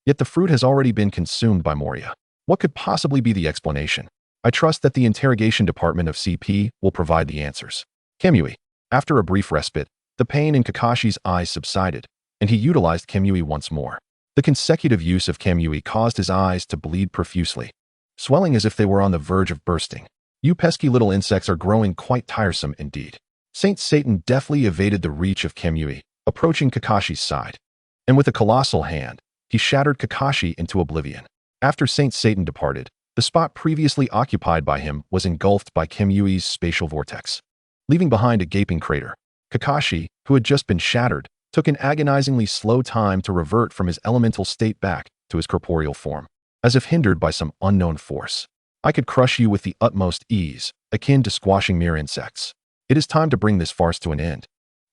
Yet the fruit has already been consumed by Moria. What could possibly be the explanation? I trust that the interrogation department of CP will provide the answers. Kamui. After a brief respite, the pain in Kakashi's eyes subsided, and he utilized Kamui once more. The consecutive use of Kamui caused his eyes to bleed profusely, swelling as if they were on the verge of bursting. You pesky little insects are growing quite tiresome indeed. Saint Satan deftly evaded the reach of Kamui, approaching Kakashi's side. And with a colossal hand, he shattered Kakashi into oblivion. After Saint Satan departed, the spot previously occupied by him was engulfed by Kamui's spatial vortex. Leaving behind a gaping crater, Kakashi, who had just been shattered, took an agonizingly slow time to revert from his elemental state back to his corporeal form, as if hindered by some unknown force. I could crush you with the utmost ease, akin to squashing mere insects. It is time to bring this farce to an end.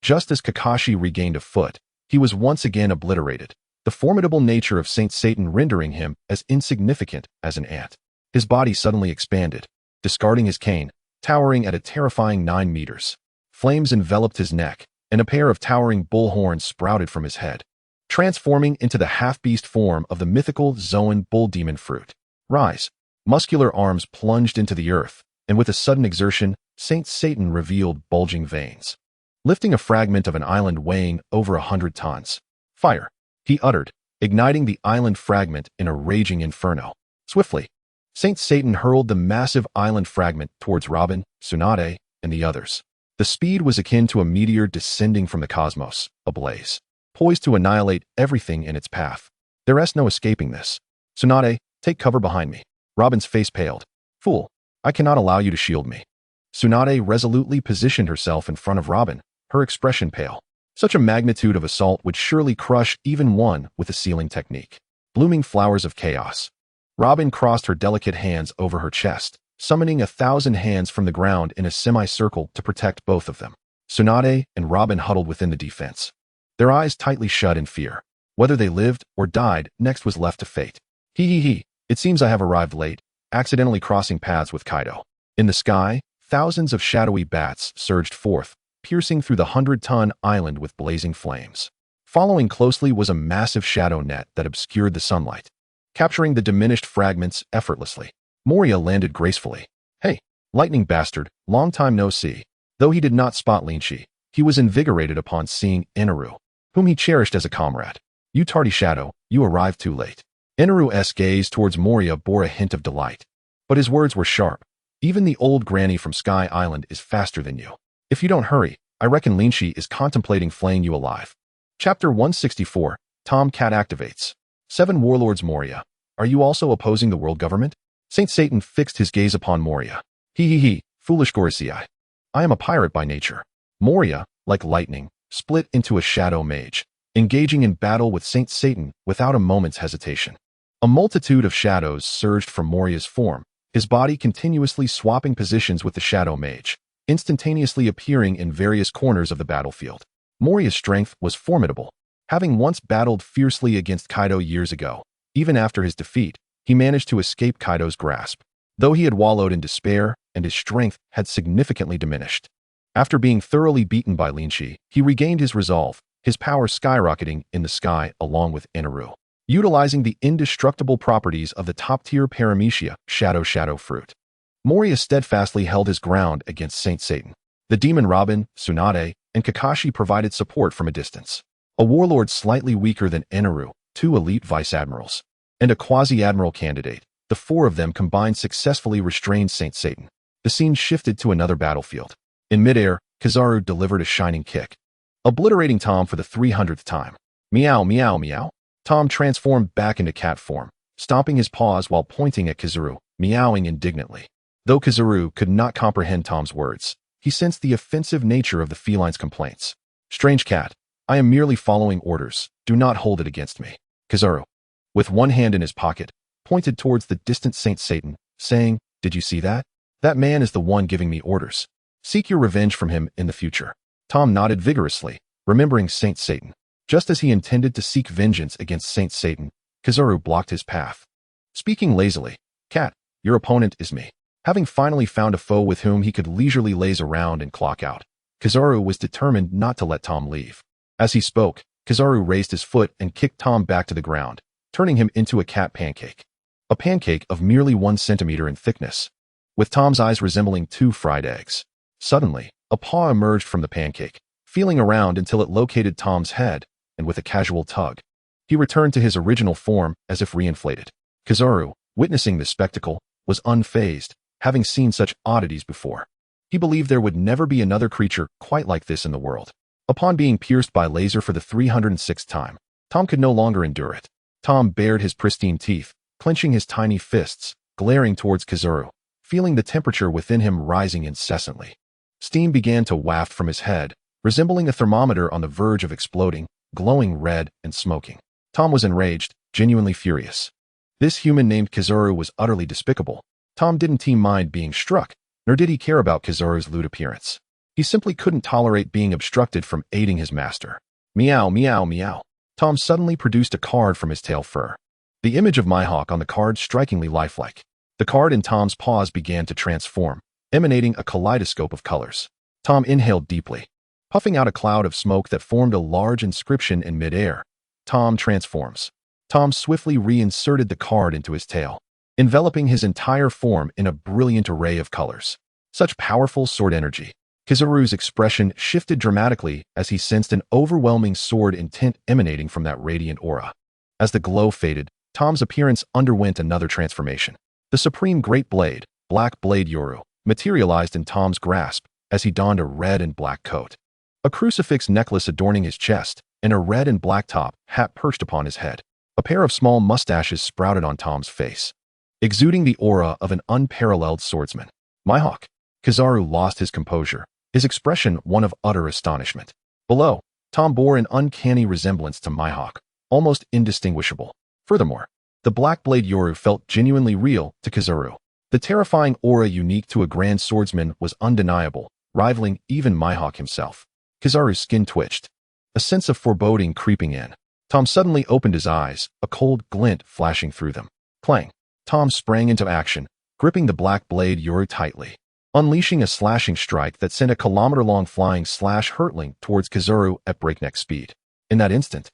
Just as Kakashi regained a foot, he was once again obliterated, the formidable nature of Saint Satan rendering him as insignificant as an ant. His body suddenly expanded, discarding his cane, towering at a terrifying 9 meters. Flames enveloped his neck, and a pair of towering bull horns sprouted from his head, transforming into the half-beast form of the mythical Zoan Bull Demon Fruit. Rise. Muscular arms plunged into the earth, and with a sudden exertion, Saint Satan revealed bulging veins. lifting a fragment of an island weighing over 100 tons. Fire! He uttered, igniting the island fragment in a raging inferno. Swiftly, Saint Satan hurled the massive island fragment towards Robin, Tsunade, and the others. The speed was akin to a meteor descending from the cosmos, ablaze, poised to annihilate everything in its path. There is no escaping this. Tsunade, take cover behind me. Robin's face paled. Fool, I cannot allow you to shield me. Tsunade resolutely positioned herself in front of Robin, her expression pale. Such a magnitude of assault would surely crush even one with a sealing technique. Blooming flowers of chaos. Robin crossed her delicate hands over her chest, summoning 1,000 hands from the ground in a semicircle to protect both of them. Tsunade and Robin huddled within the defense, their eyes tightly shut in fear. Whether they lived or died next was left to fate. He. It seems I have arrived late, accidentally crossing paths with Kaido. In the sky, thousands of shadowy bats surged forth, piercing through the 100-ton island with blazing flames. Following closely was a massive shadow net that obscured the sunlight, capturing the diminished fragments effortlessly. Moria landed gracefully. Hey, lightning bastard, long time no see. Though he did not spot Lynch, he was invigorated upon seeing Eneru, whom he cherished as a comrade. You tardy shadow, you arrived too late. Eneru's gaze towards Moria bore a hint of delight, but his words were sharp. Even the old granny from Sky Island is faster than you. If you don't hurry, I reckon Lynch is contemplating flaying you alive. Chapter 164, Tom Cat activates. 7 Warlords Moria, are you also opposing the world government? Saint Satan fixed his gaze upon Moria. He, foolish Gorisei. I am a pirate by nature. Moria, like lightning, split into a shadow mage, engaging in battle with Saint Satan without a moment's hesitation. A multitude of shadows surged from Moria's form, his body continuously swapping positions with the shadow mage, instantaneously appearing in various corners of the battlefield. Moria's strength was formidable. Having once battled fiercely against Kaido years ago, even after his defeat, he managed to escape Kaido's grasp, though he had wallowed in despair and his strength had significantly diminished. After being thoroughly beaten by Lynch, he regained his resolve, his power skyrocketing in the sky along with Eneru, utilizing the indestructible properties of the top-tier paramecia shadow fruit. Moria steadfastly held his ground against Saint Satan. The demon Robin, Tsunade, and Kakashi provided support from a distance. A warlord slightly weaker than Eneru, 2 elite vice-admirals, and a quasi-admiral candidate, the 4 of them combined successfully restrained Saint Satan. The scene shifted to another battlefield. In midair, Kizaru delivered a shining kick, obliterating Tom for the 300th time. Meow, meow, meow. Tom transformed back into cat form, stomping his paws while pointing at Kizaru, meowing indignantly. Though Kizaru could not comprehend Tom's words, he sensed the offensive nature of the feline's complaints. Strange cat, I am merely following orders. Do not hold it against me. Kizaru, with one hand in his pocket, pointed towards the distant Saint Satan, saying, Did you see that? That man is the one giving me orders. Seek your revenge from him in the future. Tom nodded vigorously, remembering Saint Satan. Just as he intended to seek vengeance against Saint Satan, Kizaru blocked his path. Speaking lazily, Cat, your opponent is me. Having finally found a foe with whom he could leisurely laze around and clock out, Kizaru was determined not to let Tom leave. As he spoke, Kizaru raised his foot and kicked Tom back to the ground, turning him into a cat pancake. A pancake of merely 1 centimeter in thickness, with Tom's eyes resembling 2 fried eggs. Suddenly, a paw emerged from the pancake, feeling around until it located Tom's head, and with a casual tug, he returned to his original form as if reinflated. Kizaru, witnessing this spectacle, was unfazed, having seen such oddities before. He believed there would never be another creature quite like this in the world. Upon being pierced by laser for the 306th time, Tom could no longer endure it. Tom bared his pristine teeth, clenching his tiny fists, glaring towards Kizaru, feeling the temperature within him rising incessantly. Steam began to waft from his head, resembling a thermometer on the verge of exploding, glowing red and smoking. Tom was enraged, genuinely furious. This human named Kizaru was utterly despicable. Tom didn't mind being struck, nor did he care about Kizaru's lewd appearance. He simply couldn't tolerate being obstructed from aiding his master. Meow, meow, meow. Tom suddenly produced a card from his tail fur. The image of Mohawk on the card strikingly lifelike. The card in Tom's paws began to transform, emanating a kaleidoscope of colors. Tom inhaled deeply, puffing out a cloud of smoke that formed a large inscription in midair. Tom transforms. Tom swiftly reinserted the card into his tail, enveloping his entire form in a brilliant array of colors. Such powerful sword energy. Kizaru's expression shifted dramatically as he sensed an overwhelming sword intent emanating from that radiant aura. As the glow faded, Tom's appearance underwent another transformation. The supreme Great Blade, Black Blade Yoru, materialized in Tom's grasp as he donned a red and black coat. A crucifix necklace adorning his chest, and a red and black top hat perched upon his head. A pair of small mustaches sprouted on Tom's face, exuding the aura of an unparalleled swordsman. Mohawk. Kizaru lost his composure, his expression one of utter astonishment. Below, Tom bore an uncanny resemblance to Mohawk, almost indistinguishable. Furthermore, the Black Blade Yoru felt genuinely real to Kizaru. The terrifying aura unique to a grand swordsman was undeniable, rivaling even Mohawk himself. Kizaru's skin twitched, a sense of foreboding creeping in. Tom suddenly opened his eyes, a cold glint flashing through them. Clang! Tom sprang into action, gripping the Black Blade Yoru tightly, unleashing a slashing strike that sent a kilometer-long flying slash hurtling towards Kizaru at breakneck speed. In that instant,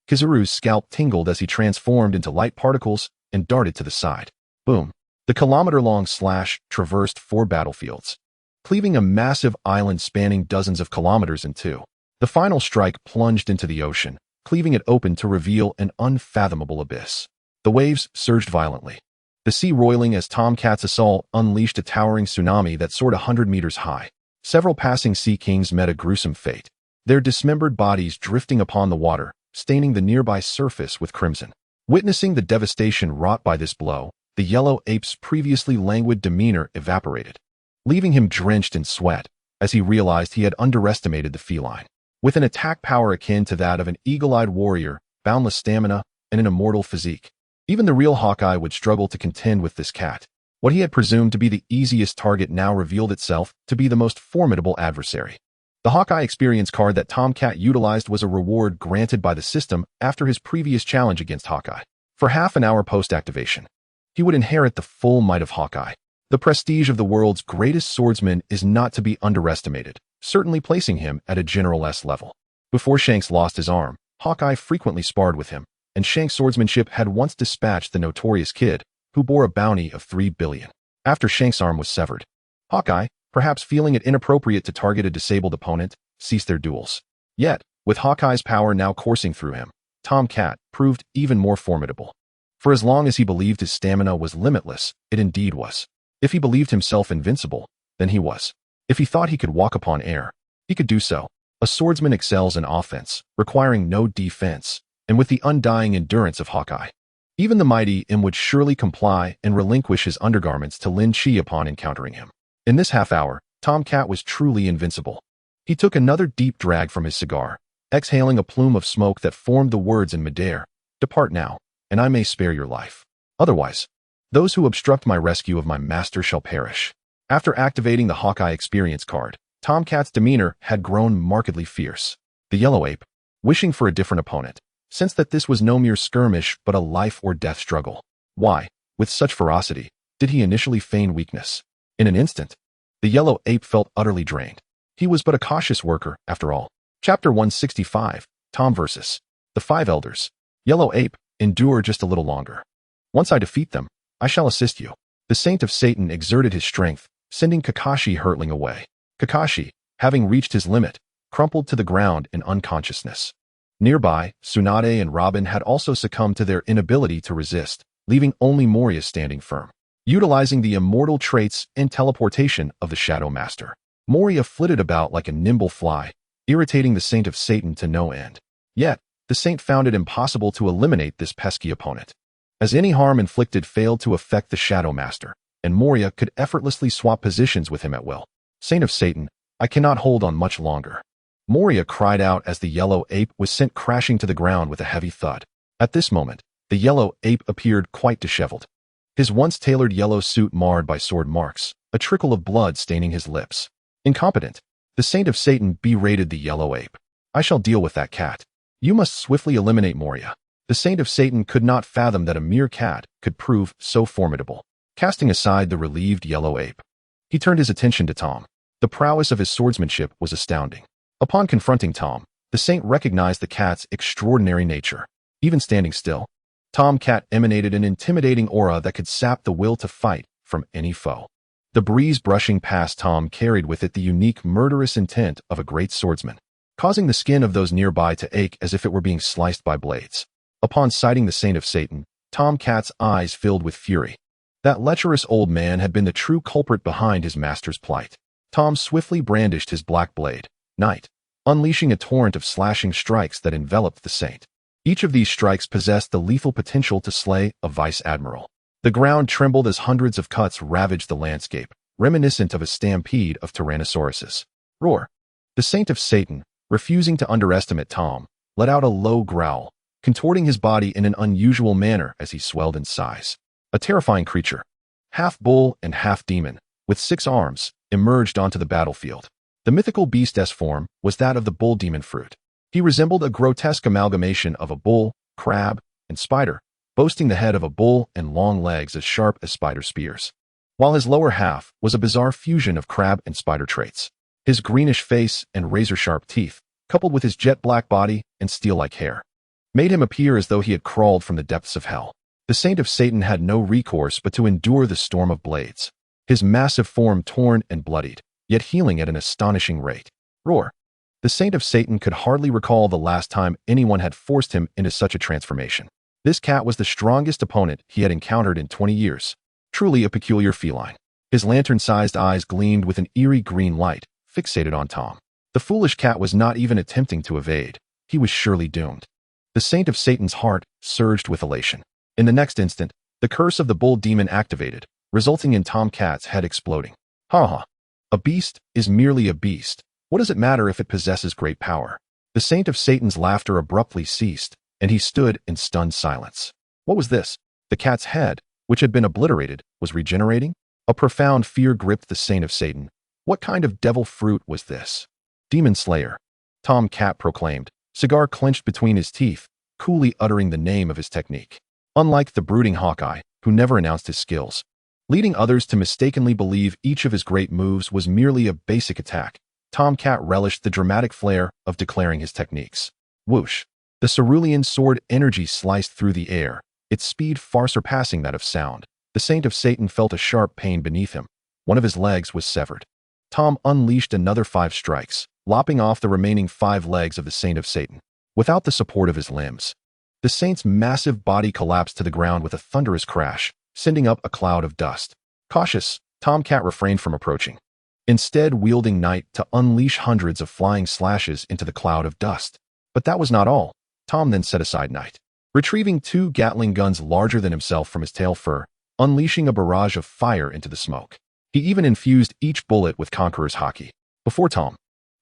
Kizaru's scalp tingled as he transformed into light particles and darted to the side. Boom! The kilometer-long slash traversed 4 battlefields, cleaving a massive island spanning dozens of kilometers in two. The final strike plunged into the ocean, cleaving it open to reveal an unfathomable abyss. The waves surged violently, the sea roiling as Tomcat's assault unleashed a towering tsunami that soared 100 meters high. Several passing sea kings met a gruesome fate, their dismembered bodies drifting upon the water, staining the nearby surface with crimson. Witnessing the devastation wrought by this blow, the yellow ape's previously languid demeanor evaporated, leaving him drenched in sweat as he realized he had underestimated the feline. With an attack power akin to that of an eagle-eyed warrior, boundless stamina, and an immortal physique, even the real Hawkeye would struggle to contend with this cat. What he had presumed to be the easiest target now revealed itself to be the most formidable adversary. The Hawkeye experience card that Tomcat utilized was a reward granted by the system after his previous challenge against Hawkeye. For half an hour post-activation, he would inherit the full might of Hawkeye. The prestige of the world's greatest swordsman is not to be underestimated, certainly placing him at a General S level. Before Shanks lost his arm, Hawkeye frequently sparred with him, and Shanks' swordsmanship had once dispatched the notorious Kid, who bore a bounty of 3 billion. After Shanks' arm was severed, Hawkeye, perhaps feeling it inappropriate to target a disabled opponent, ceased their duels. Yet, with Hawkeye's power now coursing through him, Tomcat proved even more formidable. For as long as he believed his stamina was limitless, it indeed was. If he believed himself invincible, then he was. If he thought he could walk upon air, he could do so. A swordsman excels in offense, requiring no defense, and with the undying endurance of Hawkeye. Even the mighty M would surely comply and relinquish his undergarments to Lynch upon encountering him. In this half hour, Tomcat was truly invincible. He took another deep drag from his cigar, exhaling a plume of smoke that formed the words in midair, "Depart now, and I may spare your life. Otherwise, those who obstruct my rescue of my master shall perish." After activating the Hawkeye experience card, Tomcat's demeanor had grown markedly fierce. The yellow ape, wishing for a different opponent, sensed that this was no mere skirmish but a life-or-death struggle. Why, with such ferocity, did he initially feign weakness? In an instant, the yellow ape felt utterly drained. He was but a cautious worker, after all. Chapter 165, Tom vs. the 5 Elders. Yellow ape, endure just a little longer. Once I defeat them, I shall assist you. The Saint of Satan exerted his strength, sending Kakashi hurtling away. Kakashi, having reached his limit, crumpled to the ground in unconsciousness. Nearby, Tsunade and Robin had also succumbed to their inability to resist, leaving only Moria standing firm. Utilizing the immortal traits and teleportation of the Shadow Master, Moria flitted about like a nimble fly, irritating the Saint of Satan to no end. Yet, the Saint found it impossible to eliminate this pesky opponent, as any harm inflicted failed to affect the Shadow Master, and Moria could effortlessly swap positions with him at will. Saint of Satan, I cannot hold on much longer. Moria cried out as the yellow ape was sent crashing to the ground with a heavy thud. At this moment, the yellow ape appeared quite disheveled, his once tailored yellow suit marred by sword marks, a trickle of blood staining his lips. Incompetent, the Saint of Satan berated the yellow ape. I shall deal with that cat. You must swiftly eliminate Moria. The Saint of Satan could not fathom that a mere cat could prove so formidable. Casting aside the relieved yellow ape, he turned his attention to Tom. The prowess of his swordsmanship was astounding. Upon confronting Tom, the Saint recognized the cat's extraordinary nature. Even standing still, Tomcat emanated an intimidating aura that could sap the will to fight from any foe. The breeze brushing past Tom carried with it the unique murderous intent of a great swordsman, causing the skin of those nearby to ache as if it were being sliced by blades. Upon sighting the Saint of Satan, Tom Cat's eyes filled with fury. That lecherous old man had been the true culprit behind his master's plight. Tom swiftly brandished his black blade, Knight, unleashing a torrent of slashing strikes that enveloped the saint. Each of these strikes possessed the lethal potential to slay a vice admiral. The ground trembled as hundreds of cuts ravaged the landscape, reminiscent of a stampede of tyrannosauruses. Roar! The Saint of Satan, refusing to underestimate Tom, let out a low growl, contorting his body in an unusual manner as he swelled in size. A terrifying creature, half bull and half demon, with 6 arms, emerged onto the battlefield. The mythical beast's form was that of the bull demon fruit. He resembled a grotesque amalgamation of a bull, crab, and spider, boasting the head of a bull and long legs as sharp as spider spears, while his lower half was a bizarre fusion of crab and spider traits. His greenish face and razor-sharp teeth, coupled with his jet-black body and steel-like hair, made him appear as though he had crawled from the depths of hell. The Saint of Satan had no recourse but to endure the storm of blades, his massive form torn and bloodied, yet healing at an astonishing rate. Roar! The Saint of Satan could hardly recall the last time anyone had forced him into such a transformation. This cat was the strongest opponent he had encountered in 20 years. Truly a peculiar feline. His lantern-sized eyes gleamed with an eerie green light, fixated on Tom. The foolish cat was not even attempting to evade. He was surely doomed. The Saint of Satan's heart surged with elation. In the next instant, the curse of the bull demon activated, resulting in Tom Cat's head exploding. Ha ha! A beast is merely a beast. What does it matter if it possesses great power? The Saint of Satan's laughter abruptly ceased, and he stood in stunned silence. What was this? The cat's head, which had been obliterated, was regenerating? A profound fear gripped the Saint of Satan. What kind of devil fruit was this? Demon Slayer, Tom Cat proclaimed, cigar clenched between his teeth, coolly uttering the name of his technique. Unlike the brooding Hawkeye, who never announced his skills, leading others to mistakenly believe each of his great moves was merely a basic attack, Tom Cat relished the dramatic flair of declaring his techniques. Whoosh! The cerulean sword energy sliced through the air, its speed far surpassing that of sound. The Saint of Satan felt a sharp pain beneath him. One of his legs was severed. Tom unleashed another 5 strikes, lopping off the remaining 5 legs of the Saint of Satan. Without the support of his limbs, the Saint's massive body collapsed to the ground with a thunderous crash, sending up a cloud of dust. Cautious, Tom Cat refrained from approaching, instead wielding Knight to unleash hundreds of flying slashes into the cloud of dust. But that was not all. Tom then set aside Knight, retrieving 2 Gatling guns larger than himself from his tail fur, unleashing a barrage of fire into the smoke. He even infused each bullet with Conqueror's Haki. Before Tom,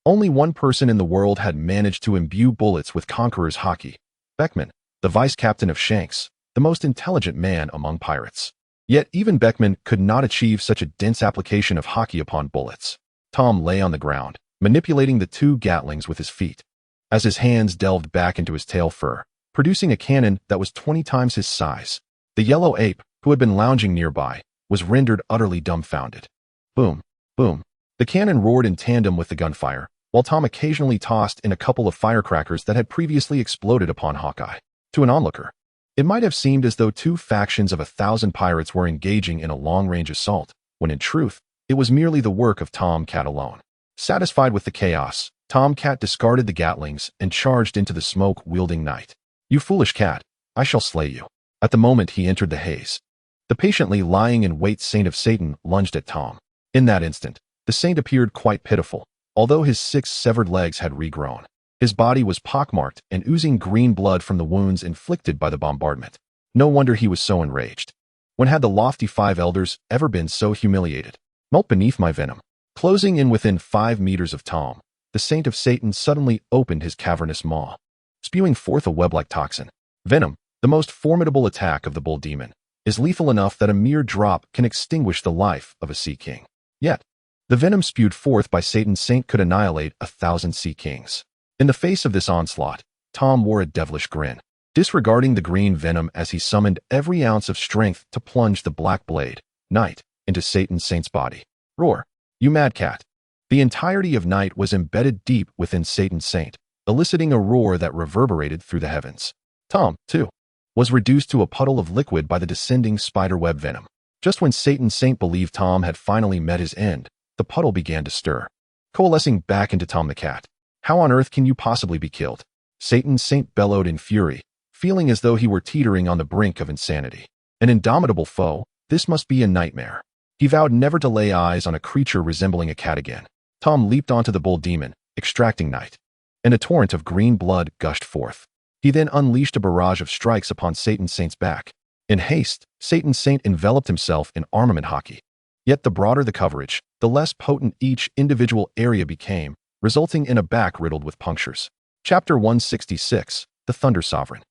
only one person in the world had managed to imbue bullets with Conqueror's Haki: Beckman, the vice captain of Shanks, the most intelligent man among pirates. Yet even Beckman could not achieve such a dense application of Haki upon bullets. Tom lay on the ground, manipulating the 2 Gatlings with his feet, as his hands delved back into his tail fur, producing a cannon that was 20 times his size. The yellow ape, who had been lounging nearby, was rendered utterly dumbfounded. Boom, boom. The cannon roared in tandem with the gunfire, while Tom occasionally tossed in a couple of firecrackers that had previously exploded upon Hawkeye. To an onlooker, it might have seemed as though 2 factions of 1,000 pirates were engaging in a long-range assault, when in truth, it was merely the work of Tom Cat alone. Satisfied with the chaos, Tom Cat discarded the Gatlings and charged into the smoke-wielding Knight. You foolish cat, I shall slay you. At the moment he entered the haze, the patiently lying in wait Saint of Satan lunged at Tom. In that instant, the Saint appeared quite pitiful, although his 6 severed legs had regrown. His body was pockmarked and oozing green blood from the wounds inflicted by the bombardment. No wonder he was so enraged. When had the lofty 5 elders ever been so humiliated? Melt beneath my venom. Closing in within 5 meters of Tom, the Saint of Satan suddenly opened his cavernous maw, spewing forth a web-like toxin. Venom, the most formidable attack of the bull demon, is lethal enough that a mere drop can extinguish the life of a sea king. Yet, the venom spewed forth by Satan's saint could annihilate 1,000 sea kings. In the face of this onslaught, Tom wore a devilish grin, disregarding the green venom as he summoned every ounce of strength to plunge the black blade, Knight, into Satan's saint's body. Roar, you mad cat. The entirety of Knight was embedded deep within Satan's saint, eliciting a roar that reverberated through the heavens. Tom, too, was reduced to a puddle of liquid by the descending spiderweb venom. Just when Satan Saint believed Tom had finally met his end, the puddle began to stir, coalescing back into Tom the cat. How on earth can you possibly be killed? Satan Saint bellowed in fury, feeling as though he were teetering on the brink of insanity. An indomitable foe, this must be a nightmare. He vowed never to lay eyes on a creature resembling a cat again. Tom leaped onto the bull demon, extracting night, and a torrent of green blood gushed forth. He then unleashed a barrage of strikes upon Satan Saint's back. In haste, Satan Saint enveloped himself in armament Haki. Yet the broader the coverage, the less potent each individual area became, resulting in a back riddled with punctures. Chapter 166, The Thunder Sovereign.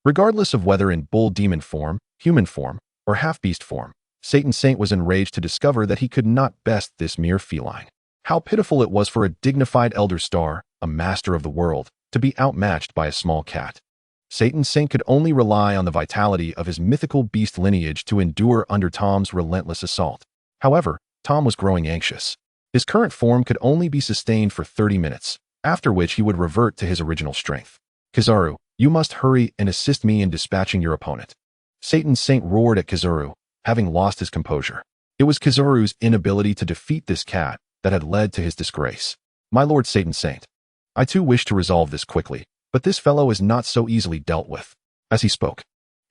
Regardless of whether in bull demon form, human form, or half-beast form, Satan Saint was enraged to discover that he could not best this mere feline. How pitiful it was for a dignified elder star, a master of the world, to be outmatched by a small cat. Satan Saint could only rely on the vitality of his mythical beast lineage to endure under Tom's relentless assault. However, Tom was growing anxious. His current form could only be sustained for 30 minutes, after which he would revert to his original strength. Kizaru, you must hurry and assist me in dispatching your opponent. Satan Saint roared at Kizaru, having lost his composure. It was Kizaru's inability to defeat this cat that had led to his disgrace. My lord Satan Saint, I too wish to resolve this quickly, but this fellow is not so easily dealt with. As he spoke,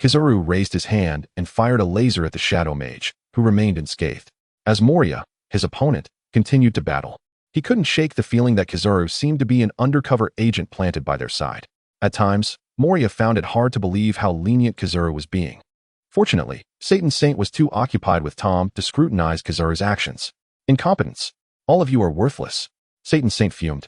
Kizaru raised his hand and fired a laser at the shadow mage, who remained unscathed. As Moria, his opponent, continued to battle, he couldn't shake the feeling that Kizaru seemed to be an undercover agent planted by their side. At times, Moria found it hard to believe how lenient Kizaru was being. Fortunately, Satan Saint was too occupied with Tom to scrutinize Kizaru's actions. Incompetence. All of you are worthless. Satan Saint fumed,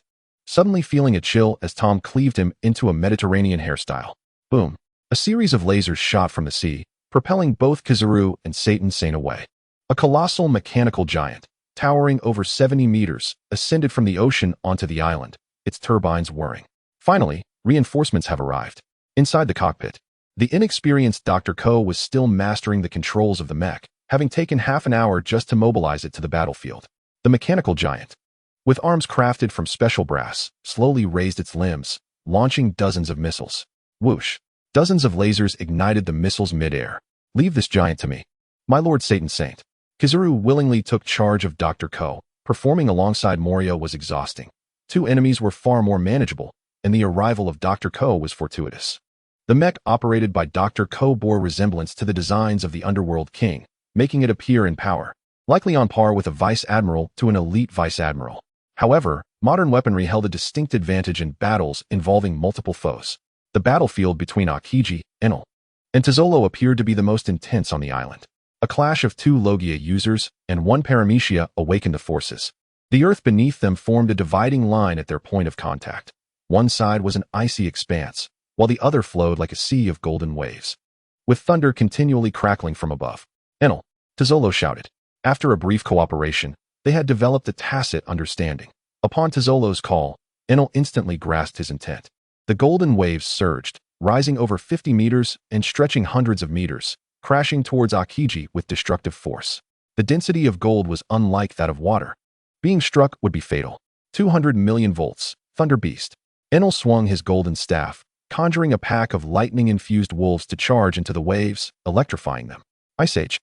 suddenly feeling a chill as Tom cleaved him into a Mediterranean hairstyle. Boom. A series of lasers shot from the sea, propelling both Kizaru and Satan Saint away. A colossal mechanical giant, towering over 70 meters, ascended from the ocean onto the island, its turbines whirring. Finally, reinforcements have arrived. Inside the cockpit, the inexperienced Dr. Ko was still mastering the controls of the mech, having taken half an hour just to mobilize it to the battlefield. The mechanical giant, with arms crafted from special brass, slowly raised its limbs, launching dozens of missiles. Whoosh! Dozens of lasers ignited the missiles mid-air. Leave this giant to me. My lord Satan Saint. Kizaru willingly took charge of Dr. Ko. Performing alongside Moria was exhausting. Two enemies were far more manageable, and the arrival of Dr. Ko was fortuitous. The mech operated by Dr. Ko bore resemblance to the designs of the Underworld King, making it appear in power, likely on par with a vice admiral to an elite vice admiral. However, modern weaponry held a distinct advantage in battles involving multiple foes. The battlefield between Aokiji, Enel, and Tazolo appeared to be the most intense on the island. A clash of two Logia users and one Paramecia awakened the forces. The earth beneath them formed a dividing line at their point of contact. One side was an icy expanse, while the other flowed like a sea of golden waves, with thunder continually crackling from above. Enel, Tazolo shouted. After a brief cooperation, they had developed a tacit understanding. Upon Tazolo's call, Enel instantly grasped his intent. The golden waves surged, rising over 50 meters and stretching hundreds of meters, crashing towards Aokiji with destructive force. The density of gold was unlike that of water. Being struck would be fatal. 200 million volts, Thunder Beast. Enel swung his golden staff, conjuring a pack of lightning-infused wolves to charge into the waves, electrifying them. Ice Age.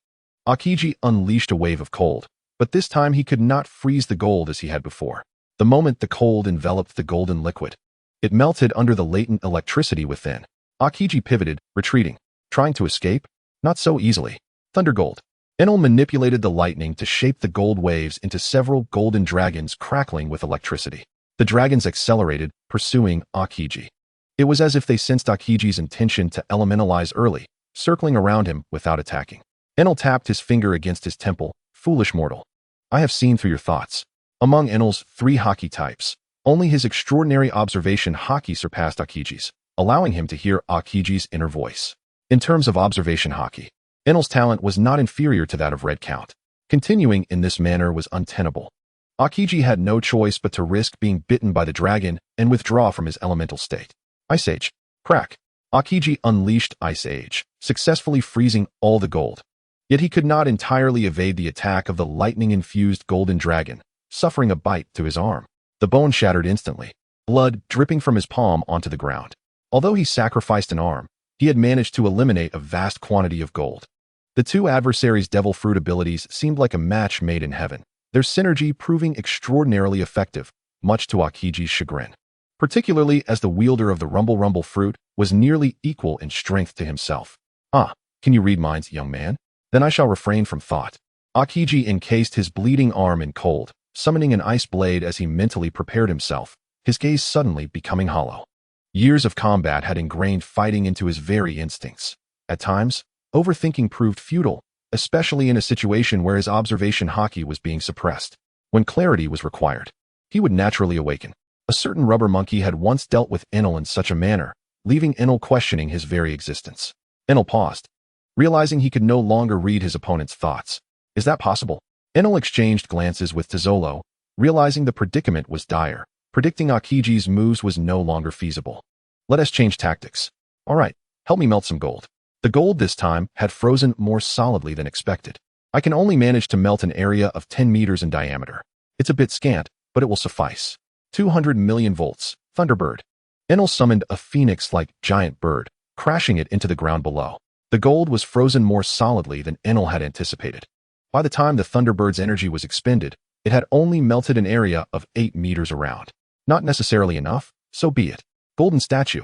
Aokiji unleashed a wave of cold, but this time he could not freeze the gold as he had before. The moment the cold enveloped the golden liquid, it melted under the latent electricity within. Aokiji pivoted, retreating. Trying to escape? Not so easily. Thunder Gold. Enel manipulated the lightning to shape the gold waves into several golden dragons crackling with electricity. The dragons accelerated, pursuing Aokiji. It was as if they sensed Aokiji's intention to elementalize early, circling around him without attacking. Enel tapped his finger against his temple. Foolish mortal. I have seen through your thoughts. Among Enel's 3 Haki types, only his extraordinary observation Haki surpassed Aokiji's, allowing him to hear Aokiji's inner voice. In terms of observation Haki, Enel's talent was not inferior to that of Red Count. Continuing in this manner was untenable. Aokiji had no choice but to risk being bitten by the dragon and withdraw from his elemental state. Ice Age. Crack. Aokiji unleashed Ice Age, successfully freezing all the gold. Yet he could not entirely evade the attack of the lightning-infused golden dragon, suffering a bite to his arm. The bone shattered instantly, blood dripping from his palm onto the ground. Although he sacrificed an arm, he had managed to eliminate a vast quantity of gold. The two adversaries' devil fruit abilities seemed like a match made in heaven, their synergy proving extraordinarily effective, much to Akiji's chagrin. Particularly as the wielder of the rumble fruit was nearly equal in strength to himself. Ah, can you read minds, young man? Then I shall refrain from thought. Akiji encased his bleeding arm in cold, summoning an ice blade as he mentally prepared himself, his gaze suddenly becoming hollow. Years of combat had ingrained fighting into his very instincts. At times, overthinking proved futile, especially in a situation where his observation haki was being suppressed. When clarity was required, he would naturally awaken. A certain rubber monkey had once dealt with Enel in such a manner, leaving Enel questioning his very existence. Enel paused, realizing he could no longer read his opponent's thoughts. Is that possible? Enel exchanged glances with Tezolo, realizing the predicament was dire. Predicting Akiji's moves was no longer feasible. Let us change tactics. All right, help me melt some gold. The gold this time had frozen more solidly than expected. I can only manage to melt an area of 10 meters in diameter. It's a bit scant, but it will suffice. 200 million volts, Thunderbird. Enel summoned a phoenix-like giant bird, crashing it into the ground below. The gold was frozen more solidly than Enel had anticipated. By the time the Thunderbird's energy was expended, it had only melted an area of 8 meters around. Not necessarily enough, so be it. Golden statue.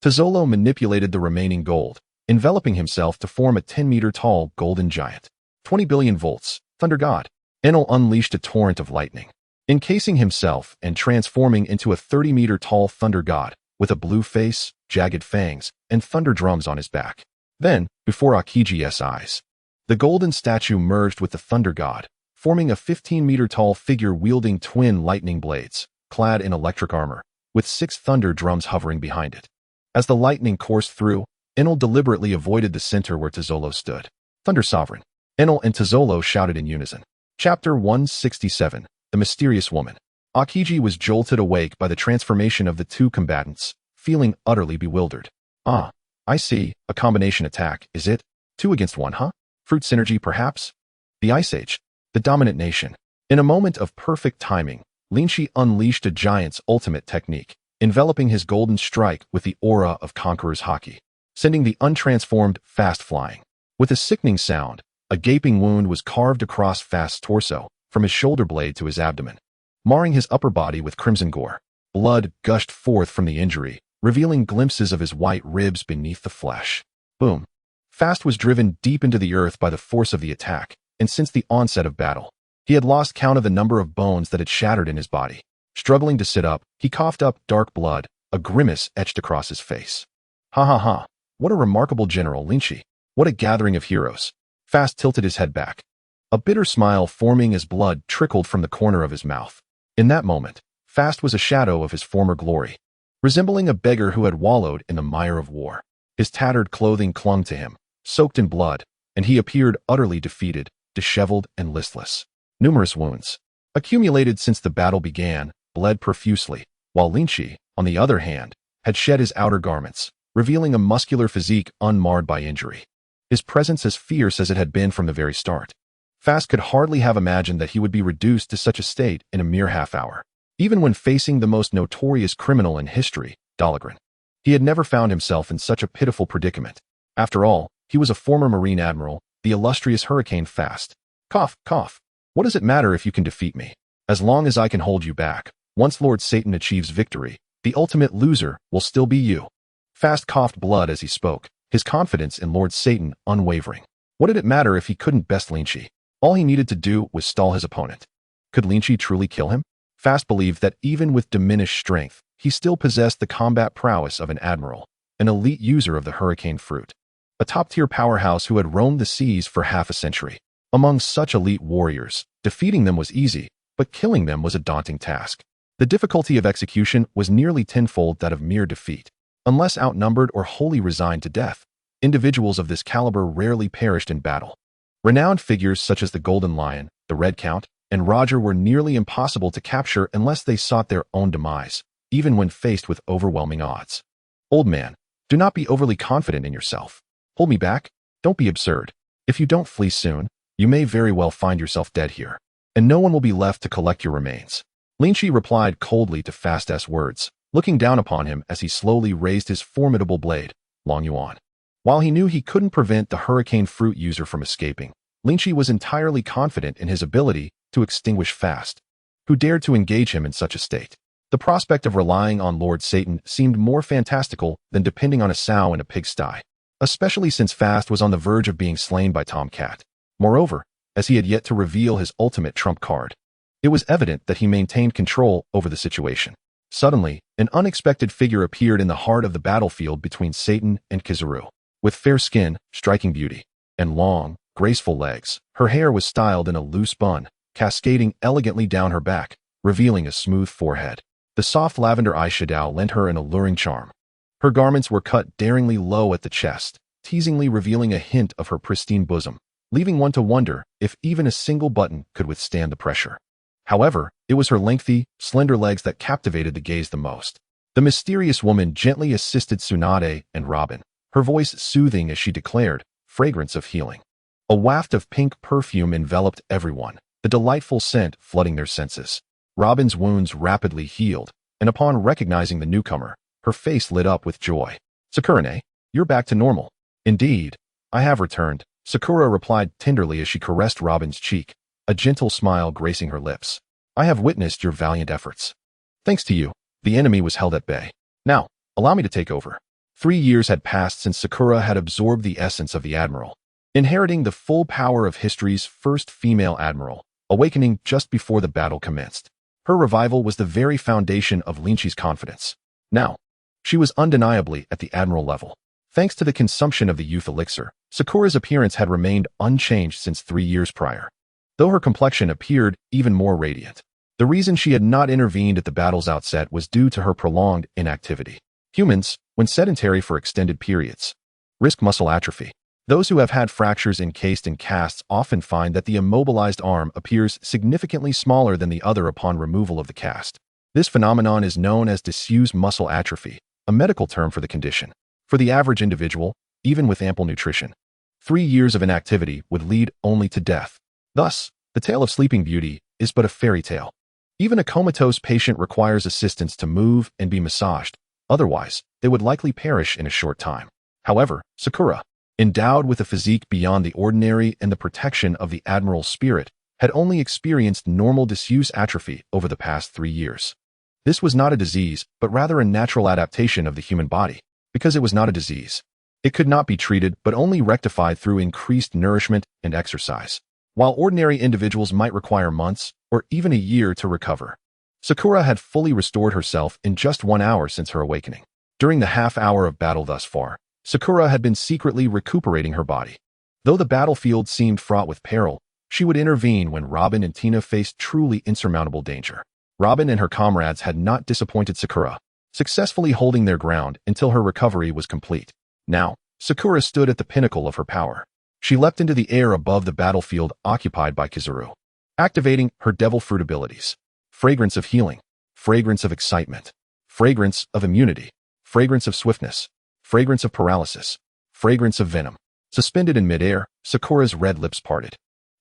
Tezolo manipulated the remaining gold, enveloping himself to form a 10-meter-tall golden giant. 20 billion volts, Thunder God. Enel unleashed a torrent of lightning, encasing himself and transforming into a 30-meter-tall thunder god, with a blue face, jagged fangs, and thunder drums on his back. Then, before Akiji's eyes, the golden statue merged with the thunder god, forming a 15-meter-tall figure wielding twin lightning blades, clad in electric armor, with 6 thunder drums hovering behind it. As the lightning coursed through, Enel deliberately avoided the center where Tezolo stood. Thunder Sovereign. Enel and Tezolo shouted in unison. Chapter 167. The Mysterious Woman. Akiji was jolted awake by the transformation of the two combatants, feeling utterly bewildered. Ah, I see, a combination attack, is it? 2 against 1, huh? Fruit synergy, perhaps? The Ice Age. The dominant nation. In a moment of perfect timing, Lynch unleashed a giant's ultimate technique, enveloping his golden strike with the aura of Conqueror's Haki, sending the untransformed Fast flying. With a sickening sound, a gaping wound was carved across Fast's torso, from his shoulder blade to his abdomen, marring his upper body with crimson gore. Blood gushed forth from the injury, revealing glimpses of his white ribs beneath the flesh. Boom. Fast was driven deep into the earth by the force of the attack, and since the onset of battle, he had lost count of the number of bones that had shattered in his body. Struggling to sit up, he coughed up dark blood, a grimace etched across his face. Ha ha ha. What a remarkable general, Lynch. What a gathering of heroes. Fast tilted his head back, a bitter smile forming as blood trickled from the corner of his mouth. In that moment, Fast was a shadow of his former glory, resembling a beggar who had wallowed in the mire of war. His tattered clothing clung to him, soaked in blood, and he appeared utterly defeated, disheveled, and listless. Numerous wounds, accumulated since the battle began, bled profusely, while Lynch, on the other hand, had shed his outer garments, revealing a muscular physique unmarred by injury. His presence as fierce as it had been from the very start. Fast could hardly have imagined that he would be reduced to such a state in a mere half-hour. Even when facing the most notorious criminal in history, Dahlgren, he had never found himself in such a pitiful predicament. After all, he was a former Marine Admiral, the illustrious Hurricane Fast. Cough, cough. What does it matter if you can defeat me? As long as I can hold you back, once Lord Satan achieves victory, the ultimate loser will still be you. Fast coughed blood as he spoke, his confidence in Lord Satan unwavering. What did it matter if he couldn't best Lynch? All he needed to do was stall his opponent. Could Lynch truly kill him? Fast believed that even with diminished strength, he still possessed the combat prowess of an admiral, an elite user of the Hurricane Fruit, a top-tier powerhouse who had roamed the seas for half a century. Among such elite warriors, defeating them was easy, but killing them was a daunting task. The difficulty of execution was nearly tenfold that of mere defeat. Unless outnumbered or wholly resigned to death, individuals of this caliber rarely perished in battle. Renowned figures such as the Golden Lion, the Red Count, and Roger were nearly impossible to capture unless they sought their own demise, even when faced with overwhelming odds. Old man, do not be overly confident in yourself. Hold me back. Don't be absurd. If you don't flee soon, you may very well find yourself dead here, and no one will be left to collect your remains. Lynch replied coldly to Fast's words, looking down upon him as he slowly raised his formidable blade. Long Yuan. While he knew he couldn't prevent the hurricane fruit user from escaping, Lynch was entirely confident in his ability to extinguish fast. Who dared to engage him in such a state? The prospect of relying on Lord Satan seemed more fantastical than depending on a sow in a pigsty, especially since Fast was on the verge of being slain by Tomcat. Moreover, as he had yet to reveal his ultimate trump card, it was evident that he maintained control over the situation. Suddenly, an unexpected figure appeared in the heart of the battlefield between Satan and Kizaru. With fair skin, striking beauty, and long, graceful legs, her hair was styled in a loose bun, cascading elegantly down her back, revealing a smooth forehead. The soft lavender eyeshadow lent her an alluring charm. Her garments were cut daringly low at the chest, teasingly revealing a hint of her pristine bosom, leaving one to wonder if even a single button could withstand the pressure. However, it was her lengthy, slender legs that captivated the gaze the most. The mysterious woman gently assisted Tsunade and Robin, her voice soothing as she declared, "Fragrance of healing." A waft of pink perfume enveloped everyone, the delightful scent flooding their senses. Robin's wounds rapidly healed, and upon recognizing the newcomer, her face lit up with joy. "Sakurane, you're back to normal." "Indeed, I have returned," Sakura replied tenderly as she caressed Robin's cheek, a gentle smile gracing her lips. "I have witnessed your valiant efforts. Thanks to you, the enemy was held at bay. Now, allow me to take over." 3 years had passed since Sakura had absorbed the essence of the Admiral, inheriting the full power of history's first female admiral, awakening just before the battle commenced. Her revival was the very foundation of Lynch's confidence. Now, she was undeniably at the admiral level. Thanks to the consumption of the youth elixir, Sakura's appearance had remained unchanged since 3 years prior, though her complexion appeared even more radiant. The reason she had not intervened at the battle's outset was due to her prolonged inactivity. Humans, when sedentary for extended periods, risk muscle atrophy. Those who have had fractures encased in casts often find that the immobilized arm appears significantly smaller than the other upon removal of the cast. This phenomenon is known as disuse muscle atrophy, a medical term for the condition. For the average individual, even with ample nutrition, 3 years of inactivity would lead only to death. Thus, the tale of Sleeping Beauty is but a fairy tale. Even a comatose patient requires assistance to move and be massaged, otherwise, they would likely perish in a short time. However, Sakura, endowed with a physique beyond the ordinary and the protection of the Admiral's spirit, had only experienced normal disuse atrophy over the past 3 years. This was not a disease, but rather a natural adaptation of the human body. Because it was not a disease, it could not be treated but only rectified through increased nourishment and exercise. While ordinary individuals might require months or even a year to recover, Sakura had fully restored herself in just 1 hour since her awakening. During the half hour of battle thus far, Sakura had been secretly recuperating her body. Though the battlefield seemed fraught with peril, she would intervene when Robin and Tina faced truly insurmountable danger. Robin and her comrades had not disappointed Sakura, successfully holding their ground until her recovery was complete. Now, Sakura stood at the pinnacle of her power. She leapt into the air above the battlefield occupied by Kizaru, activating her devil fruit abilities. Fragrance of healing, fragrance of excitement, fragrance of immunity, fragrance of swiftness, fragrance of paralysis, fragrance of venom. Suspended in midair, Sakura's red lips parted.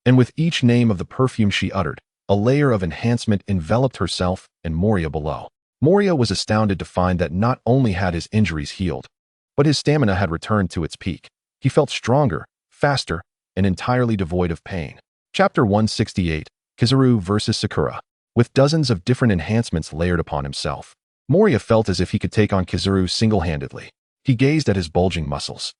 And with each name of the perfume she uttered, a layer of enhancement enveloped herself and Moria below. Moria was astounded to find that not only had his injuries healed, but his stamina had returned to its peak. He felt stronger, faster, and entirely devoid of pain. Chapter 168, Kizaru vs. Sakura. With dozens of different enhancements layered upon himself, Moria felt as if he could take on Kizaru single-handedly. He gazed at his bulging muscles,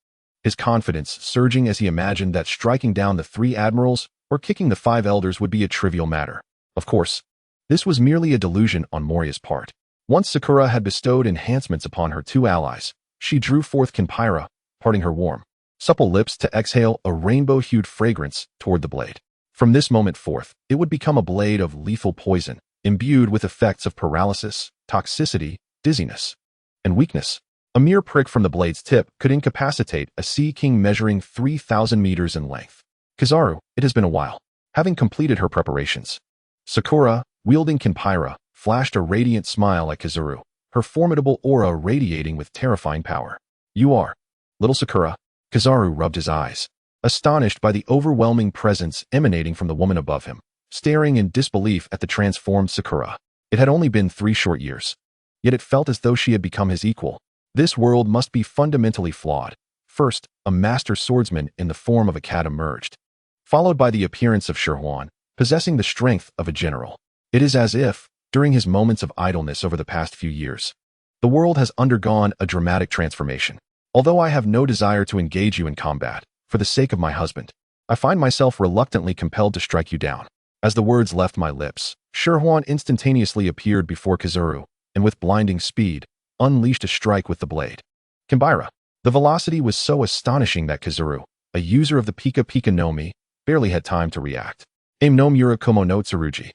his confidence surging as he imagined that striking down the 3 admirals or kicking the 5 elders would be a trivial matter. Of course, this was merely a delusion on Moria's part. Once Sakura had bestowed enhancements upon her 2 allies, she drew forth Kinpyra, parting her warm, supple lips to exhale a rainbow-hued fragrance toward the blade. From this moment forth, it would become a blade of lethal poison, imbued with effects of paralysis, toxicity, dizziness, and weakness. A mere prick from the blade's tip could incapacitate a sea king measuring 3,000 meters in length. Kizaru, it has been a while. Having completed her preparations, Sakura, wielding Kinpyra, flashed a radiant smile at Kizaru, her formidable aura radiating with terrifying power. "You are, little Sakura." Kizaru rubbed his eyes, astonished by the overwhelming presence emanating from the woman above him, staring in disbelief at the transformed Sakura. It had only been 3 short years, yet it felt as though she had become his equal. This world must be fundamentally flawed, First, a master swordsman in the form of a cat emerged, followed by the appearance of Sherhuan, possessing the strength of a general. It is as if, during his moments of idleness over the past few years, the world has undergone a dramatic transformation. Although I have no desire to engage you in combat, for the sake of my husband, I find myself reluctantly compelled to strike you down. As the words left my lips, Sherhuan instantaneously appeared before Kizaru, and with blinding speed, unleashed a strike with the blade. Kinbaira. The velocity was so astonishing that Kizaru, a user of the Pika Pika no Mi, barely had time to react. Aim no Mura Komo no Tsurugi.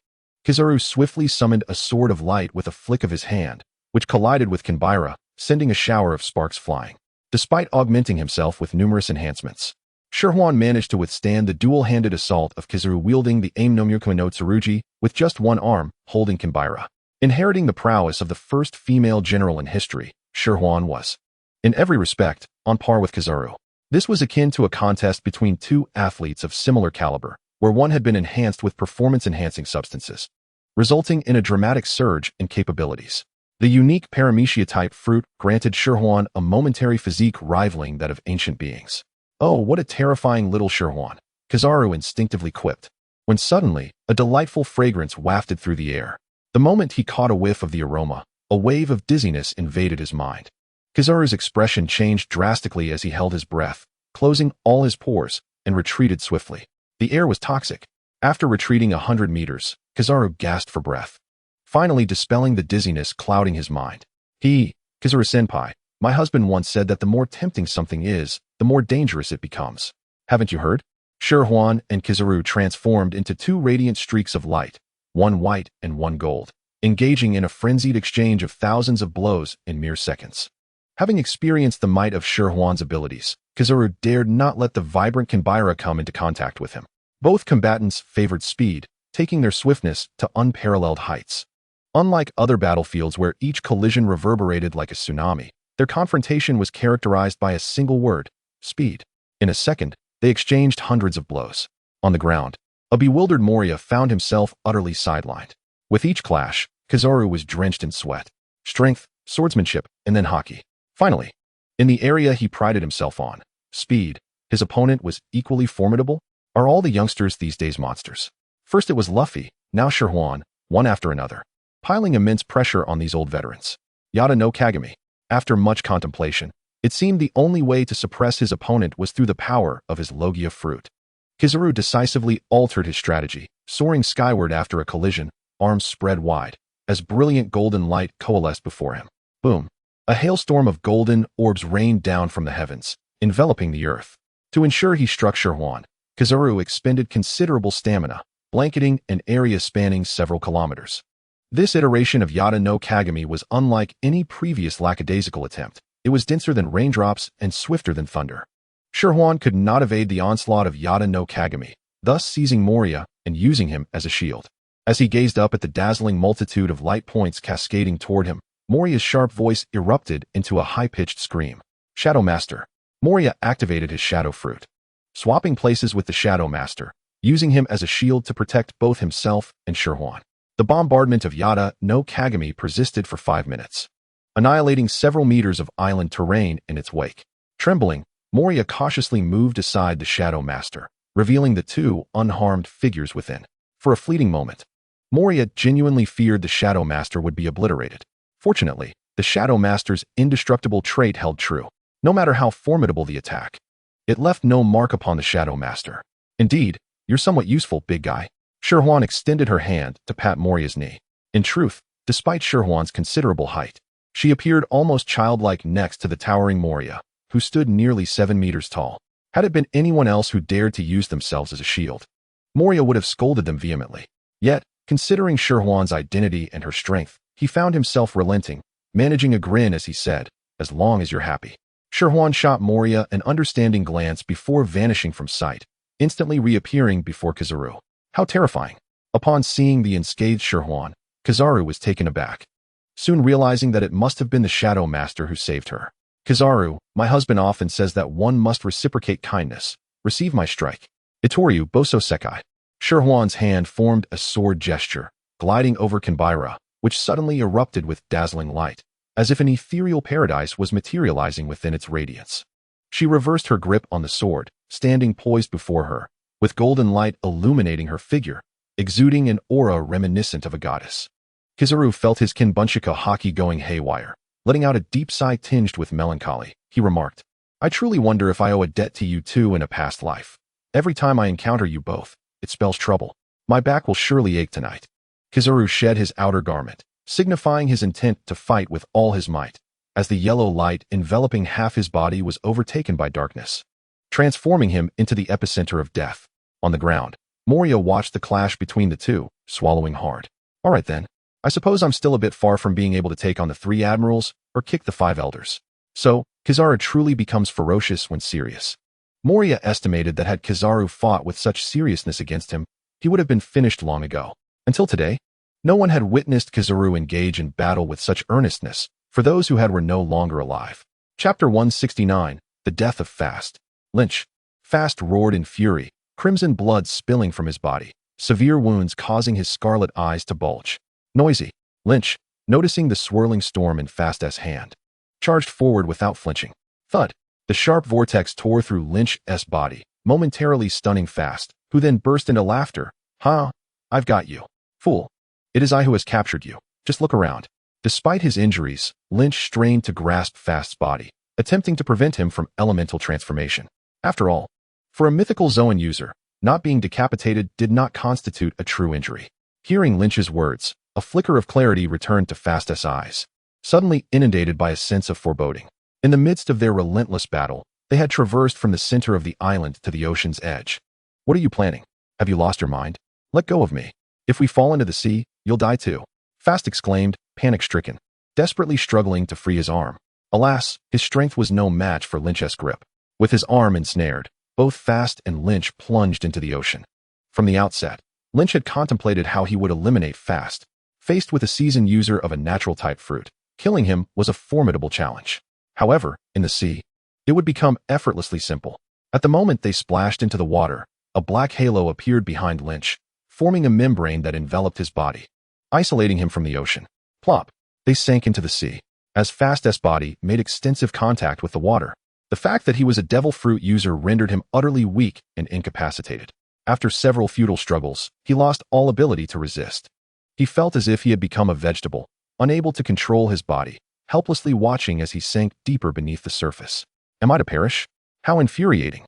Kizaru swiftly summoned a sword of light with a flick of his hand, which collided with Kinbaira, sending a shower of sparks flying. Despite augmenting himself with numerous enhancements, Sherhuan managed to withstand the dual-handed assault of Kizaru wielding the Aim no Mura Komo no Tsurugi with just one arm, holding Kinbaira. Inheriting the prowess of the first female general in history, Sherhuan was, in every respect, on par with Kizaru. This was akin to a contest between two athletes of similar caliber, where one had been enhanced with performance-enhancing substances, resulting in a dramatic surge in capabilities. The unique Paramecia-type fruit granted Sherhuan a momentary physique rivaling that of ancient beings. Oh, what a terrifying little Sherhuan, Kizaru instinctively quipped, when suddenly, a delightful fragrance wafted through the air. The moment he caught a whiff of the aroma, a wave of dizziness invaded his mind. Kizaru's expression changed drastically as he held his breath, closing all his pores, and retreated swiftly. The air was toxic. After retreating 100 meters, Kizaru gasped for breath, finally dispelling the dizziness clouding his mind. Kizaru-senpai, my husband once said that the more tempting something is, the more dangerous it becomes. Haven't you heard? Sherhuan and Kizaru transformed into two radiant streaks of light, one white and one gold, engaging in a frenzied exchange of thousands of blows in mere seconds. Having experienced the might of Sherhuan's abilities, Kizaru dared not let the vibrant Kinbaira come into contact with him. Both combatants favored speed, taking their swiftness to unparalleled heights. Unlike other battlefields where each collision reverberated like a tsunami, their confrontation was characterized by a single word: speed. In a second, they exchanged hundreds of blows. On the ground, a bewildered Moria found himself utterly sidelined. With each clash, Kizaru was drenched in sweat, strength, swordsmanship, and then Haki. Finally, in the area he prided himself on, speed, his opponent was equally formidable. Are all the youngsters these days monsters? First it was Luffy, now Sherhuan, one after another, piling immense pressure on these old veterans. Yada no Kagami. After much contemplation, it seemed the only way to suppress his opponent was through the power of his Logia fruit. Kizaru decisively altered his strategy, soaring skyward after a collision, arms spread wide, as brilliant golden light coalesced before him. Boom. A hailstorm of golden orbs rained down from the heavens, enveloping the earth. To ensure he struck Sherhuan, Kizaru expended considerable stamina, blanketing an area spanning several kilometers. This iteration of Yada no Kagami was unlike any previous lackadaisical attempt. It was denser than raindrops and swifter than thunder. Sherhuan could not evade the onslaught of Yada no Kagami, thus seizing Moria and using him as a shield. As he gazed up at the dazzling multitude of light points cascading toward him, Moria's sharp voice erupted into a high-pitched scream. Shadow Master. Moria activated his shadow fruit, swapping places with the Shadow Master, using him as a shield to protect both himself and Sherhuan. The bombardment of Yada no Kagami persisted for 5 minutes, annihilating several meters of island terrain in its wake. Trembling, Moria cautiously moved aside the Shadow Master, revealing the two unharmed figures within. For a fleeting moment, Moria genuinely feared the Shadow Master would be obliterated. Fortunately, the Shadow Master's indestructible trait held true. No matter how formidable the attack, it left no mark upon the Shadow Master. Indeed, you're somewhat useful, big guy. Sherhuan extended her hand to pat Moria's knee. In truth, despite Sherhuan's considerable height, she appeared almost childlike next to the towering Moria, who stood nearly 7 meters tall. Had it been anyone else who dared to use themselves as a shield, Moria would have scolded them vehemently. Yet, considering Sherhuan's identity and her strength, he found himself relenting, managing a grin as he said, "As long as you're happy." Sherhuan shot Moria an understanding glance before vanishing from sight, instantly reappearing before Kizaru. How terrifying! Upon seeing the unscathed Sherhuan, Kizaru was taken aback, soon realizing that it must have been the Shadow Master who saved her. Kizaru, my husband often says that one must reciprocate kindness. Receive my strike. Itoryu Boso Sekai. Sherhuan's hand formed a sword gesture, gliding over Kinbaira, which suddenly erupted with dazzling light, as if an ethereal paradise was materializing within its radiance. She reversed her grip on the sword, standing poised before her, with golden light illuminating her figure, exuding an aura reminiscent of a goddess. Kizaru felt his Kinbunshika Haki going haywire. Letting out a deep sigh tinged with melancholy, he remarked, "I truly wonder if I owe a debt to you two in a past life. Every time I encounter you both, it spells trouble. My back will surely ache tonight." Kizaru shed his outer garment, signifying his intent to fight with all his might, as the yellow light enveloping half his body was overtaken by darkness, transforming him into the epicenter of death. On the ground, Moria watched the clash between the two, swallowing hard. "All right then. I suppose I'm still a bit far from being able to take on the 3 admirals or kick the 5 elders. So, Kizaru truly becomes ferocious when serious." Moria estimated that had Kizaru fought with such seriousness against him, he would have been finished long ago. Until today, no one had witnessed Kizaru engage in battle with such earnestness, for those who had were no longer alive. Chapter 169, The Death of Fast. Lynch. Fast roared in fury, crimson blood spilling from his body, severe wounds causing his scarlet eyes to bulge. Noisy. Lynch, noticing the swirling storm in Fast's hand, charged forward without flinching. Thud. The sharp vortex tore through Lynch's body, momentarily stunning Fast, who then burst into laughter. "Ha! I've got you. Fool. It is I who has captured you. Just look around." Despite his injuries, Lynch strained to grasp Fast's body, attempting to prevent him from elemental transformation. After all, for a mythical Zoan user, not being decapitated did not constitute a true injury. Hearing Lynch's words, a flicker of clarity returned to Fast's eyes, suddenly inundated by a sense of foreboding. In the midst of their relentless battle, they had traversed from the center of the island to the ocean's edge. "What are you planning? Have you lost your mind? Let go of me. If we fall into the sea, you'll die too," Fast exclaimed, panic-stricken, desperately struggling to free his arm. Alas, his strength was no match for Lynch's grip. With his arm ensnared, both Fast and Lynch plunged into the ocean. From the outset, Lynch had contemplated how he would eliminate Fast. Faced with a seasoned user of a natural-type fruit, killing him was a formidable challenge. However, in the sea, it would become effortlessly simple. At the moment they splashed into the water, a black halo appeared behind Lynch, forming a membrane that enveloped his body, isolating him from the ocean. Plop! They sank into the sea. As Fast's body made extensive contact with the water, the fact that he was a devil fruit user rendered him utterly weak and incapacitated. After several futile struggles, he lost all ability to resist. He felt as if he had become a vegetable, unable to control his body, helplessly watching as he sank deeper beneath the surface. Am I to perish? How infuriating.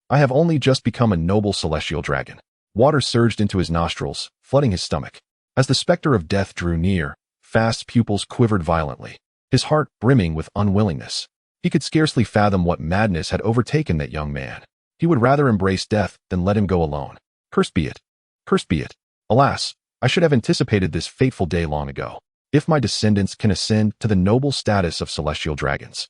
I have only just become a noble celestial dragon. Water surged into his nostrils, flooding his stomach. As the specter of death drew near, Fast's pupils quivered violently, his heart brimming with unwillingness. He could scarcely fathom what madness had overtaken that young man. He would rather embrace death than let him go alone. Cursed be it. Cursed be it. Alas, I should have anticipated this fateful day long ago. If my descendants can ascend to the noble status of celestial dragons,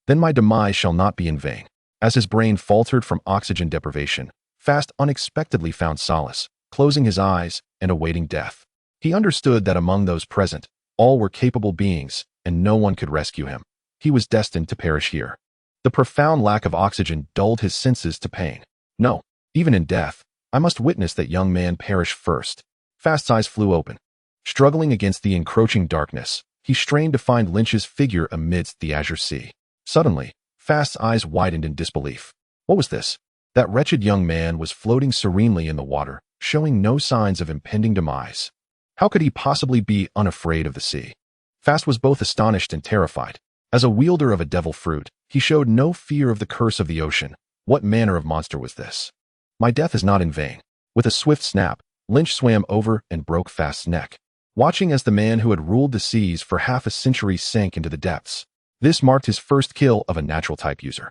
then my demise shall not be in vain. As his brain faltered from oxygen deprivation, Fast unexpectedly found solace, closing his eyes and awaiting death. He understood that among those present, all were capable beings, and no one could rescue him. He was destined to perish here. The profound lack of oxygen dulled his senses to pain. No, even in death, I must witness that young man perish first. Fast's eyes flew open. Struggling against the encroaching darkness, he strained to find Lynch's figure amidst the azure sea. Suddenly, Fast's eyes widened in disbelief. What was this? That wretched young man was floating serenely in the water, showing no signs of impending demise. How could he possibly be unafraid of the sea? Fast was both astonished and terrified. As a wielder of a devil fruit, he showed no fear of the curse of the ocean. What manner of monster was this? My death is not in vain. With a swift snap, Lynch swam over and broke Fast's neck, watching as the man who had ruled the seas for half a century sank into the depths. This marked his first kill of a natural-type user,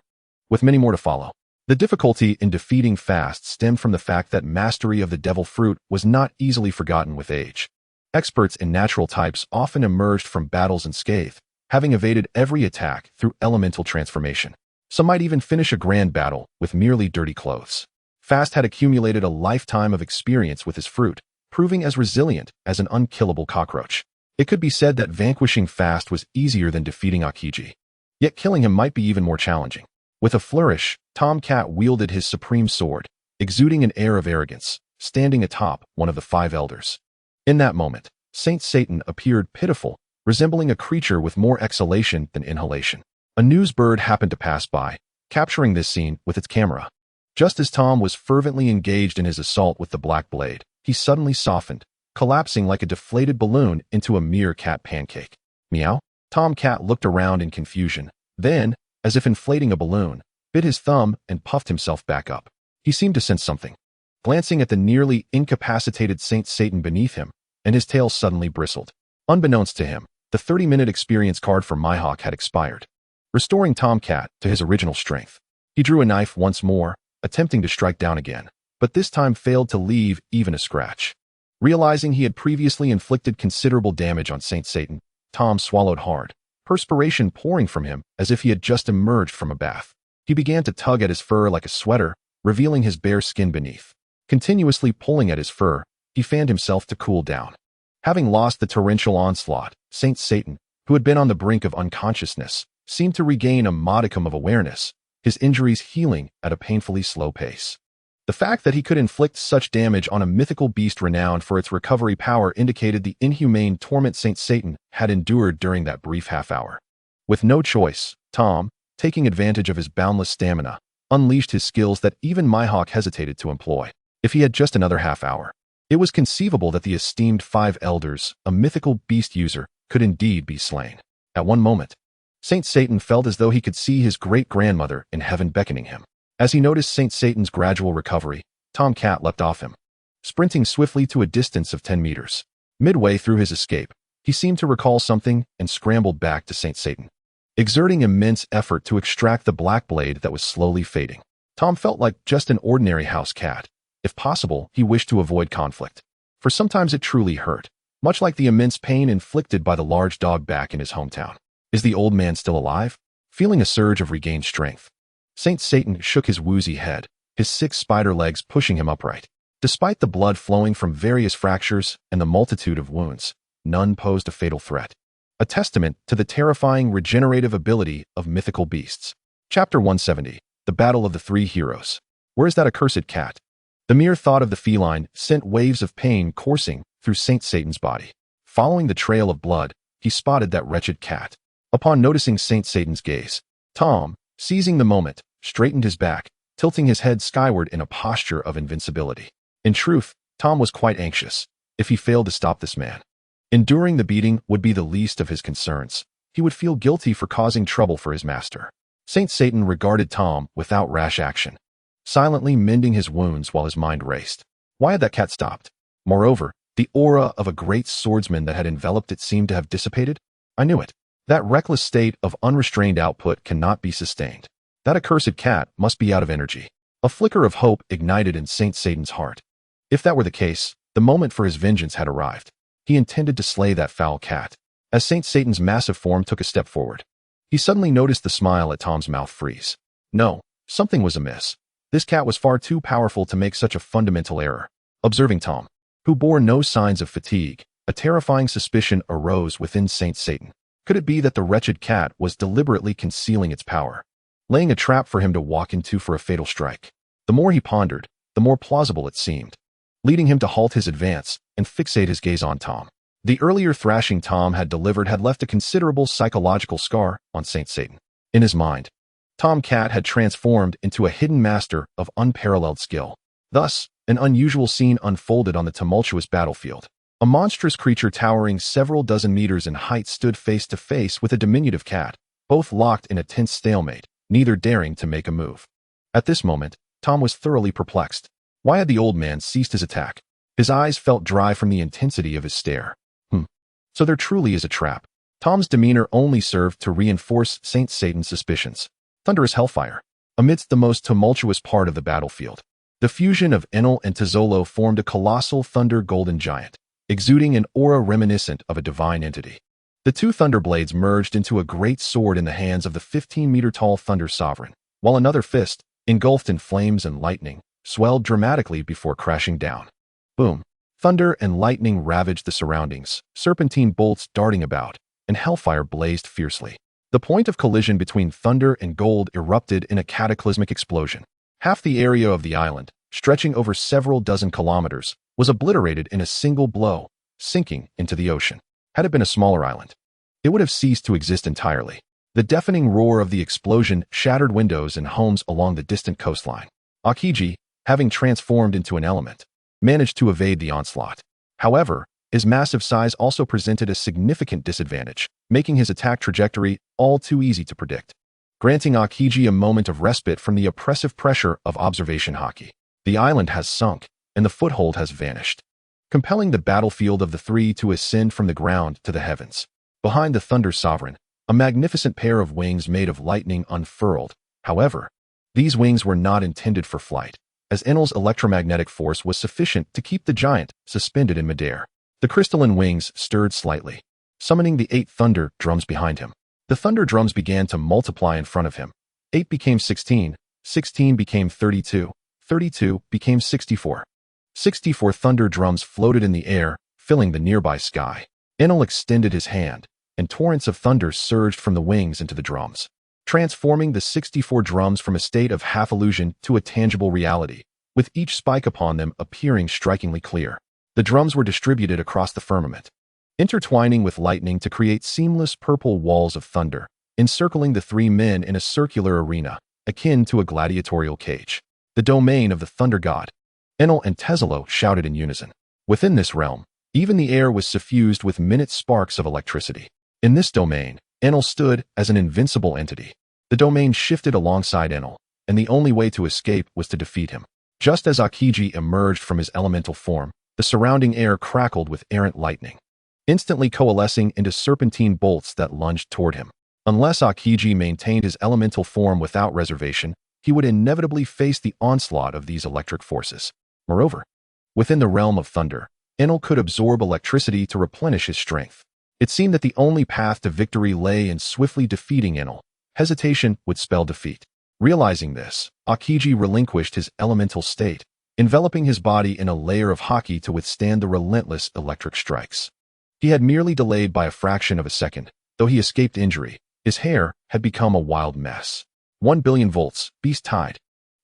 with many more to follow. The difficulty in defeating Fast stemmed from the fact that mastery of the devil fruit was not easily forgotten with age. Experts in natural types often emerged from battles unscathed, having evaded every attack through elemental transformation. Some might even finish a grand battle with merely dirty clothes. Fast had accumulated a lifetime of experience with his fruit, proving as resilient as an unkillable cockroach. It could be said that vanquishing Fast was easier than defeating Akiji. Yet killing him might be even more challenging. With a flourish, Tomcat wielded his supreme sword, exuding an air of arrogance, standing atop one of the 5 elders. In that moment, Saint Satan appeared pitiful, resembling a creature with more exhalation than inhalation. A news bird happened to pass by, capturing this scene with its camera. Just as Tom was fervently engaged in his assault with the black blade, he suddenly softened, collapsing like a deflated balloon into a mere cat pancake. Meow? Tom Cat looked around in confusion, then, as if inflating a balloon, bit his thumb and puffed himself back up. He seemed to sense something. Glancing at the nearly incapacitated Saint Satan beneath him, and his tail suddenly bristled. Unbeknownst to him, the 30-minute experience card for Mohawk had expired, restoring Tom Cat to his original strength. He drew a knife once more, attempting to strike down again, but this time failed to leave even a scratch. Realizing he had previously inflicted considerable damage on Saint Satan, Tom swallowed hard, perspiration pouring from him as if he had just emerged from a bath. He began to tug at his fur like a sweater, revealing his bare skin beneath. Continuously pulling at his fur, he fanned himself to cool down. Having lost the torrential onslaught, Saint Satan, who had been on the brink of unconsciousness, seemed to regain a modicum of awareness, his injuries healing at a painfully slow pace. The fact that he could inflict such damage on a mythical beast renowned for its recovery power indicated the inhumane torment Saint Satan had endured during that brief half-hour. With no choice, Tom, taking advantage of his boundless stamina, unleashed his skills that even Mohawk hesitated to employ. If he had just another half-hour, it was conceivable that the esteemed Five Elders, a mythical beast user, could indeed be slain. At one moment, Saint Satan felt as though he could see his great-grandmother in heaven beckoning him. As he noticed Saint Satan's gradual recovery, Tom Cat leapt off him, sprinting swiftly to a distance of 10 meters. Midway through his escape, he seemed to recall something and scrambled back to Saint Satan, exerting immense effort to extract the black blade that was slowly fading. Tom felt like just an ordinary house cat. If possible, he wished to avoid conflict, for sometimes it truly hurt, much like the immense pain inflicted by the large dog back in his hometown. Is the old man still alive? Feeling a surge of regained strength, Saint Satan shook his woozy head, his 6 spider legs pushing him upright. Despite the blood flowing from various fractures and the multitude of wounds, none posed a fatal threat. A testament to the terrifying regenerative ability of mythical beasts. Chapter 170, The Battle of the Three Heroes. Where is that accursed cat? The mere thought of the feline sent waves of pain coursing through Saint Satan's body. Following the trail of blood, he spotted that wretched cat. Upon noticing Saint Satan's gaze, Tom, seizing the moment, straightened his back, tilting his head skyward in a posture of invincibility. In truth, Tom was quite anxious. If he failed to stop this man, enduring the beating would be the least of his concerns. He would feel guilty for causing trouble for his master. Saint Satan regarded Tom without rash action, silently mending his wounds while his mind raced. Why had that cat stopped? Moreover, the aura of a great swordsman that had enveloped it seemed to have dissipated. I knew it. That reckless state of unrestrained output cannot be sustained. That accursed cat must be out of energy. A flicker of hope ignited in Saint Satan's heart. If that were the case, the moment for his vengeance had arrived. He intended to slay that foul cat. As Saint Satan's massive form took a step forward, he suddenly noticed the smile at Tom's mouth freeze. No, something was amiss. This cat was far too powerful to make such a fundamental error. Observing Tom, who bore no signs of fatigue, a terrifying suspicion arose within Saint Satan. Could it be that the wretched cat was deliberately concealing its power, laying a trap for him to walk into for a fatal strike? The more he pondered, the more plausible it seemed, leading him to halt his advance and fixate his gaze on Tom. The earlier thrashing Tom had delivered had left a considerable psychological scar on Saint Satan. In his mind, Tom Cat had transformed into a hidden master of unparalleled skill. Thus, an unusual scene unfolded on the tumultuous battlefield. A monstrous creature towering several dozen meters in height stood face to face with a diminutive cat, both locked in a tense stalemate, neither daring to make a move. At this moment, Tom was thoroughly perplexed. Why had the old man ceased his attack? His eyes felt dry from the intensity of his stare. So there truly is a trap. Tom's demeanor only served to reinforce Saint Satan's suspicions. Thunderous hellfire. Amidst the most tumultuous part of the battlefield, the fusion of Enel and Tizolo formed a colossal thunder golden giant, exuding an aura reminiscent of a divine entity. The two thunder blades merged into a great sword in the hands of the 15-meter-tall Thunder Sovereign, while another fist, engulfed in flames and lightning, swelled dramatically before crashing down. Boom. Thunder and lightning ravaged the surroundings, serpentine bolts darting about, and hellfire blazed fiercely. The point of collision between thunder and gold erupted in a cataclysmic explosion. Half the area of the island, stretching over several dozen kilometers, was obliterated in a single blow, sinking into the ocean. Had it been a smaller island, it would have ceased to exist entirely. The deafening roar of the explosion shattered windows and homes along the distant coastline. Aokiji, having transformed into an element, managed to evade the onslaught. However, his massive size also presented a significant disadvantage, making his attack trajectory all too easy to predict, granting Aokiji a moment of respite from the oppressive pressure of observation Haki. The island has sunk, and the foothold has vanished, compelling the battlefield of the three to ascend from the ground to the heavens. Behind the Thunder Sovereign, a magnificent pair of wings made of lightning unfurled. However, these wings were not intended for flight, as Enel's electromagnetic force was sufficient to keep the giant suspended in midair. The crystalline wings stirred slightly, summoning the 8 thunder drums behind him. The thunder drums began to multiply in front of him. 8 became 16, 16 became 32, 32 became 64. 64 thunder drums floated in the air, filling the nearby sky. Enel extended his hand, and torrents of thunder surged from the wings into the drums, transforming the 64 drums from a state of half-illusion to a tangible reality, with each spike upon them appearing strikingly clear. The drums were distributed across the firmament, intertwining with lightning to create seamless purple walls of thunder, encircling the 3 men in a circular arena, akin to a gladiatorial cage. The domain of the Thunder God. Enel and Tezelo shouted in unison. Within this realm, even the air was suffused with minute sparks of electricity. In this domain, Enel stood as an invincible entity. The domain shifted alongside Enel, and the only way to escape was to defeat him. Just as Aokiji emerged from his elemental form, the surrounding air crackled with errant lightning, instantly coalescing into serpentine bolts that lunged toward him. Unless Aokiji maintained his elemental form without reservation, he would inevitably face the onslaught of these electric forces. Moreover, within the realm of thunder, Enel could absorb electricity to replenish his strength. It seemed that the only path to victory lay in swiftly defeating Enel. Hesitation would spell defeat. Realizing this, Aokiji relinquished his elemental state, enveloping his body in a layer of Haki to withstand the relentless electric strikes. He had merely delayed by a fraction of a second. Though he escaped injury, his hair had become a wild mess. 1 billion volts, beast tide.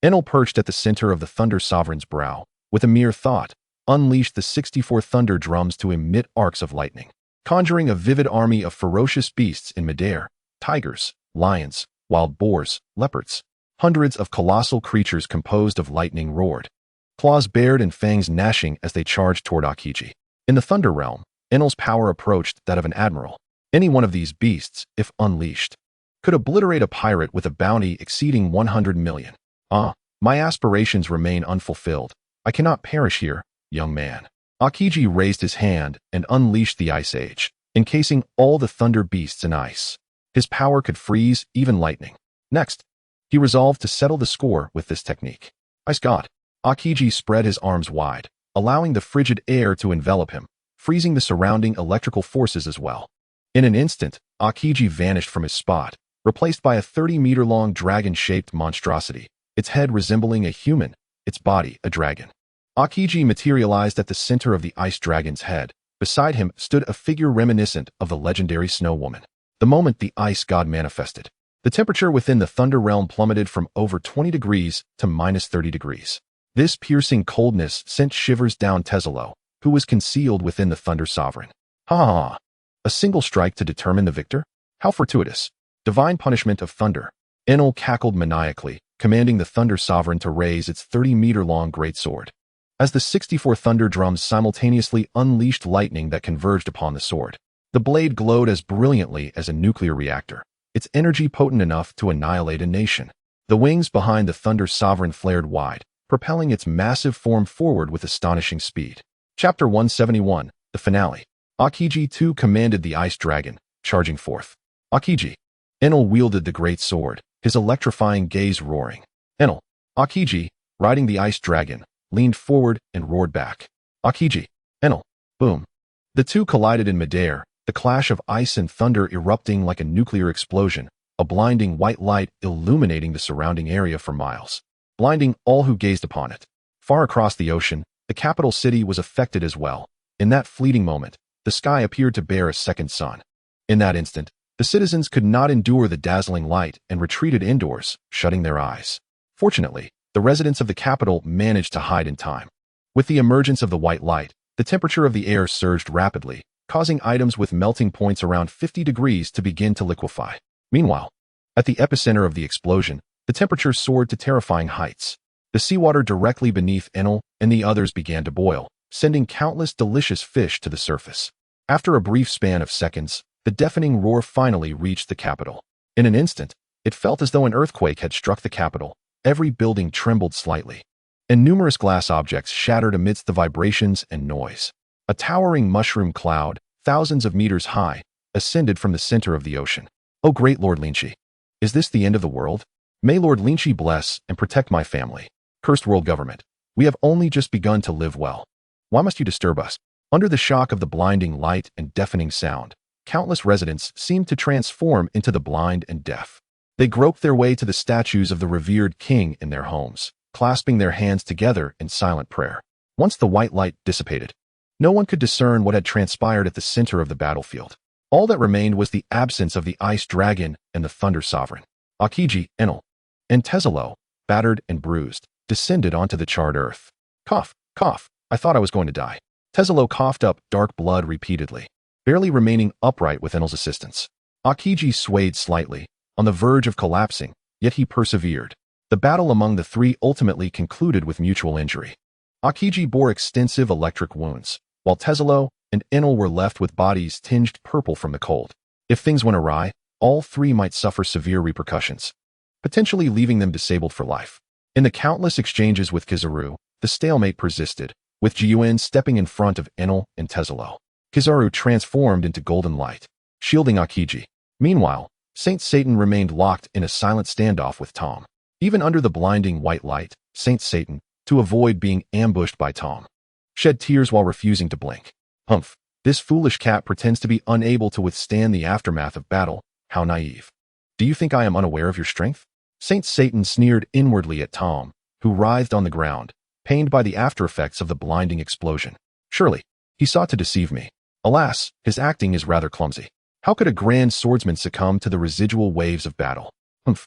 Enel perched at the center of the Thunder Sovereign's brow. With a mere thought, unleashed the 64 thunder drums to emit arcs of lightning, conjuring a vivid army of ferocious beasts in midair: tigers, lions, wild boars, leopards. Hundreds of colossal creatures composed of lightning roared, claws bared and fangs gnashing as they charged toward Aokiji. In the Thunder Realm, Enel's power approached that of an admiral. Any one of these beasts, if unleashed, could obliterate a pirate with a bounty exceeding 100 million. My aspirations remain unfulfilled. I cannot perish here, young man. Aokiji raised his hand and unleashed the Ice Age, encasing all the thunder beasts in ice. His power could freeze even lightning. Next, he resolved to settle the score with this technique. Ice God. Aokiji spread his arms wide, allowing the frigid air to envelop him, freezing the surrounding electrical forces as well. In an instant, Aokiji vanished from his spot, replaced by a 30-meter-long dragon-shaped monstrosity, its head resembling a human, its body a dragon. Aokiji materialized at the center of the ice dragon's head. Beside him stood a figure reminiscent of the legendary Snow Woman. The moment the ice god manifested, the temperature within the Thunder Realm plummeted from over 20 degrees to minus 30 degrees. This piercing coldness sent shivers down Tezelo, who was concealed within the Thunder Sovereign. Ha! A single strike to determine the victor? How fortuitous. Divine punishment of thunder. Enel cackled maniacally, commanding the Thunder Sovereign to raise its 30-meter-long greatsword. As the 64 thunder drums simultaneously unleashed lightning that converged upon the sword, the blade glowed as brilliantly as a nuclear reactor, its energy potent enough to annihilate a nation. The wings behind the Thunder Sovereign flared wide, propelling its massive form forward with astonishing speed. Chapter 171, The Finale. Aokiji too commanded the Ice Dragon, charging forth. Aokiji. Enel wielded the great sword, his electrifying gaze roaring. Enel. Aokiji, riding the Ice Dragon, leaned forward and roared back. Aokiji. Enel. Boom. The two collided in midair, the clash of ice and thunder erupting like a nuclear explosion, a blinding white light illuminating the surrounding area for miles, blinding all who gazed upon it. Far across the ocean, the capital city was affected as well. In that fleeting moment, the sky appeared to bear a second sun. In that instant, the citizens could not endure the dazzling light and retreated indoors, shutting their eyes. Fortunately, the residents of the capital managed to hide in time. With the emergence of the white light, the temperature of the air surged rapidly, causing items with melting points around 50 degrees to begin to liquefy. Meanwhile, at the epicenter of the explosion, the temperature soared to terrifying heights. The seawater directly beneath Enel and the others began to boil, sending countless delicious fish to the surface. After a brief span of seconds, the deafening roar finally reached the capital. In an instant, it felt as though an earthquake had struck the capital. Every building trembled slightly, and numerous glass objects shattered amidst the vibrations and noise. A towering mushroom cloud, thousands of meters high, ascended from the center of the ocean. "Oh great Lord Lynch, is this the end of the world? May Lord Lynch bless and protect my family. Cursed world government, we have only just begun to live well. Why must you disturb us?" Under the shock of the blinding light and deafening sound, countless residents seemed to transform into the blind and deaf. They groped their way to the statues of the revered king in their homes, clasping their hands together in silent prayer. Once the white light dissipated, no one could discern what had transpired at the center of the battlefield. All that remained was the absence of the ice dragon and the thunder sovereign. Aokiji, Enel, and Tezelo, battered and bruised, descended onto the charred earth. Cough, cough, I thought I was going to die. Tezelo coughed up dark blood repeatedly, barely remaining upright with Enel's assistance. Aokiji swayed slightly, on the verge of collapsing, yet he persevered. The battle among the three ultimately concluded with mutual injury. Aokiji bore extensive electric wounds, while Tezelo and Enel were left with bodies tinged purple from the cold. If things went awry, all three might suffer severe repercussions, potentially leaving them disabled for life. In the countless exchanges with Kizaru, the stalemate persisted, with Jiyuan stepping in front of Enel and Tezelo. Kizaru transformed into golden light, shielding Aokiji. Meanwhile, Saint Satan remained locked in a silent standoff with Tom. Even under the blinding white light, Saint Satan, to avoid being ambushed by Tom, shed tears while refusing to blink. Humph, this foolish cat pretends to be unable to withstand the aftermath of battle. How naive. Do you think I am unaware of your strength? Saint Satan sneered inwardly at Tom, who writhed on the ground, pained by the aftereffects of the blinding explosion. Surely, he sought to deceive me. Alas, his acting is rather clumsy. How could a grand swordsman succumb to the residual waves of battle? Humph.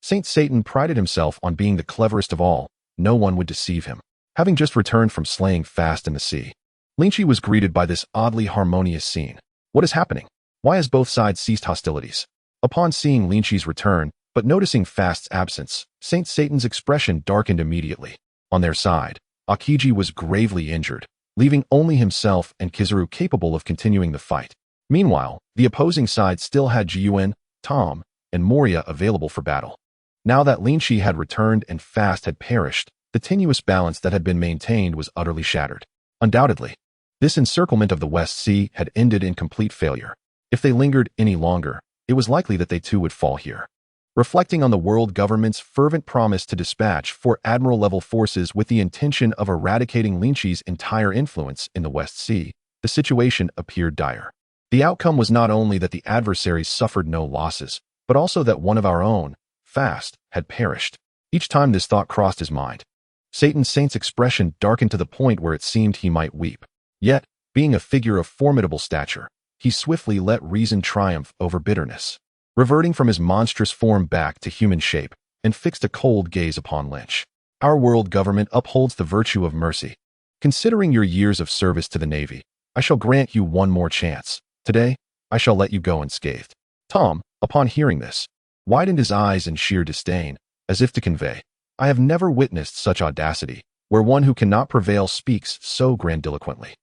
Saint Satan prided himself on being the cleverest of all. No one would deceive him. Having just returned from slaying Fast in the sea, Lynch was greeted by this oddly harmonious scene. What is happening? Why has both sides ceased hostilities? Upon seeing Lynch's return, but noticing Fast's absence, Saint Satan's expression darkened immediately. On their side, Aokiji was gravely injured, leaving only himself and Kizaru capable of continuing the fight. Meanwhile, the opposing side still had Jiyuan, Tom, and Moria available for battle. Now that Lynch had returned and Fast had perished, the tenuous balance that had been maintained was utterly shattered. Undoubtedly, this encirclement of the West Sea had ended in complete failure. If they lingered any longer, it was likely that they too would fall here. Reflecting on the world government's fervent promise to dispatch 4 admiral-level forces with the intention of eradicating Lynch's entire influence in the West Sea, the situation appeared dire. The outcome was not only that the adversaries suffered no losses, but also that one of our own, Fast, had perished. Each time this thought crossed his mind, Saint's expression darkened to the point where it seemed he might weep. Yet, being a figure of formidable stature, he swiftly let reason triumph over bitterness. Reverting from his monstrous form back to human shape, and fixed a cold gaze upon Lynch. Our world government upholds the virtue of mercy. Considering your years of service to the Navy, I shall grant you one more chance. Today, I shall let you go unscathed. Tom, upon hearing this, widened his eyes in sheer disdain, as if to convey, I have never witnessed such audacity, where one who cannot prevail speaks so grandiloquently.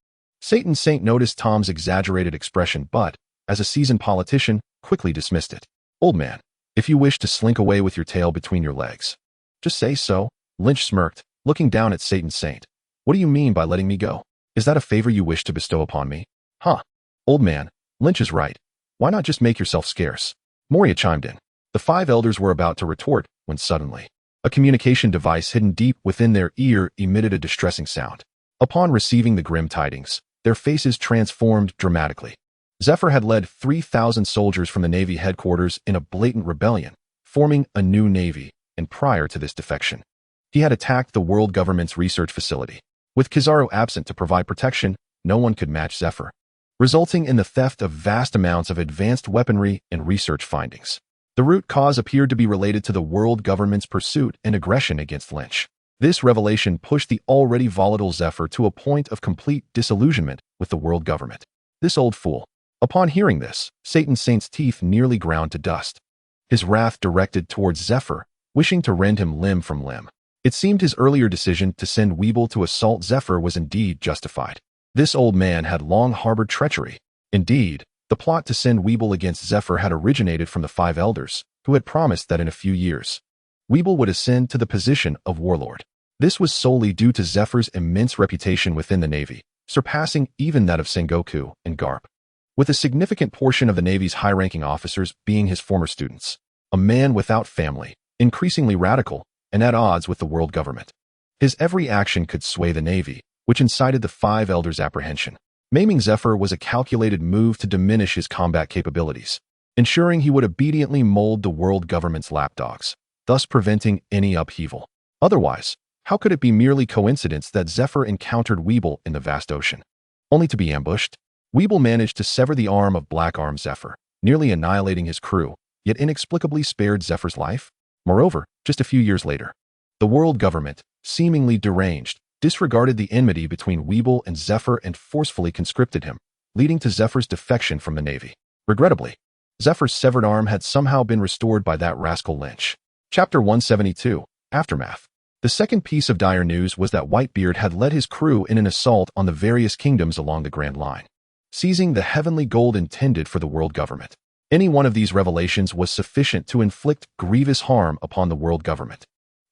Saint noticed Tom's exaggerated expression but, as a seasoned politician, quickly dismissed it. Old man, if you wish to slink away with your tail between your legs, just say so. Lynch smirked, looking down at Saint. What do you mean by letting me go? Is that a favor you wish to bestow upon me? Huh. Old man, Lynch is right. Why not just make yourself scarce? Moria chimed in. The 5 elders were about to retort, when suddenly, a communication device hidden deep within their ear emitted a distressing sound. Upon receiving the grim tidings, their faces transformed dramatically. Zephyr had led 3,000 soldiers from the Navy headquarters in a blatant rebellion, forming a new Navy, and prior to this defection, he had attacked the world government's research facility. With Kizaru absent to provide protection, no one could match Zephyr, resulting in the theft of vast amounts of advanced weaponry and research findings. The root cause appeared to be related to the world government's pursuit and aggression against Lynch. This revelation pushed the already volatile Zephyr to a point of complete disillusionment with the world government. This old fool. Upon hearing this, Saint's teeth nearly ground to dust. his wrath directed towards Zephyr, wishing to rend him limb from limb. It seemed his earlier decision to send Weeble to assault Zephyr was indeed justified. This old man had long harbored treachery. Indeed, the plot to send Weeble against Zephyr had originated from the five elders, who had promised that in a few years, Weeble would ascend to the position of warlord. This was solely due to Zephyr's immense reputation within the Navy, surpassing even that of Sengoku and Garp, with a significant portion of the Navy's high-ranking officers being his former students. A man without family, increasingly radical, and at odds with the world government. His every action could sway the Navy, which incited the five elders' apprehension. Maiming Zephyr was a calculated move to diminish his combat capabilities, ensuring he would obediently mold the world government's lapdogs, thus preventing any upheaval. Otherwise, how could it be merely coincidence that Zephyr encountered Weeble in the vast ocean? Only to be ambushed, Weeble managed to sever the arm of Black Arm Zephyr, nearly annihilating his crew, yet inexplicably spared Zephyr's life. Moreover, just a few years later, the world government, seemingly deranged, disregarded the enmity between Weeble and Zephyr and forcefully conscripted him, leading to Zephyr's defection from the Navy. Regrettably, Zephyr's severed arm had somehow been restored by that rascal Lynch. Chapter 172, Aftermath. The second piece of dire news was that Whitebeard had led his crew in an assault on the various kingdoms along the Grand Line, seizing the heavenly gold intended for the world government. Any one of these revelations was sufficient to inflict grievous harm upon the world government,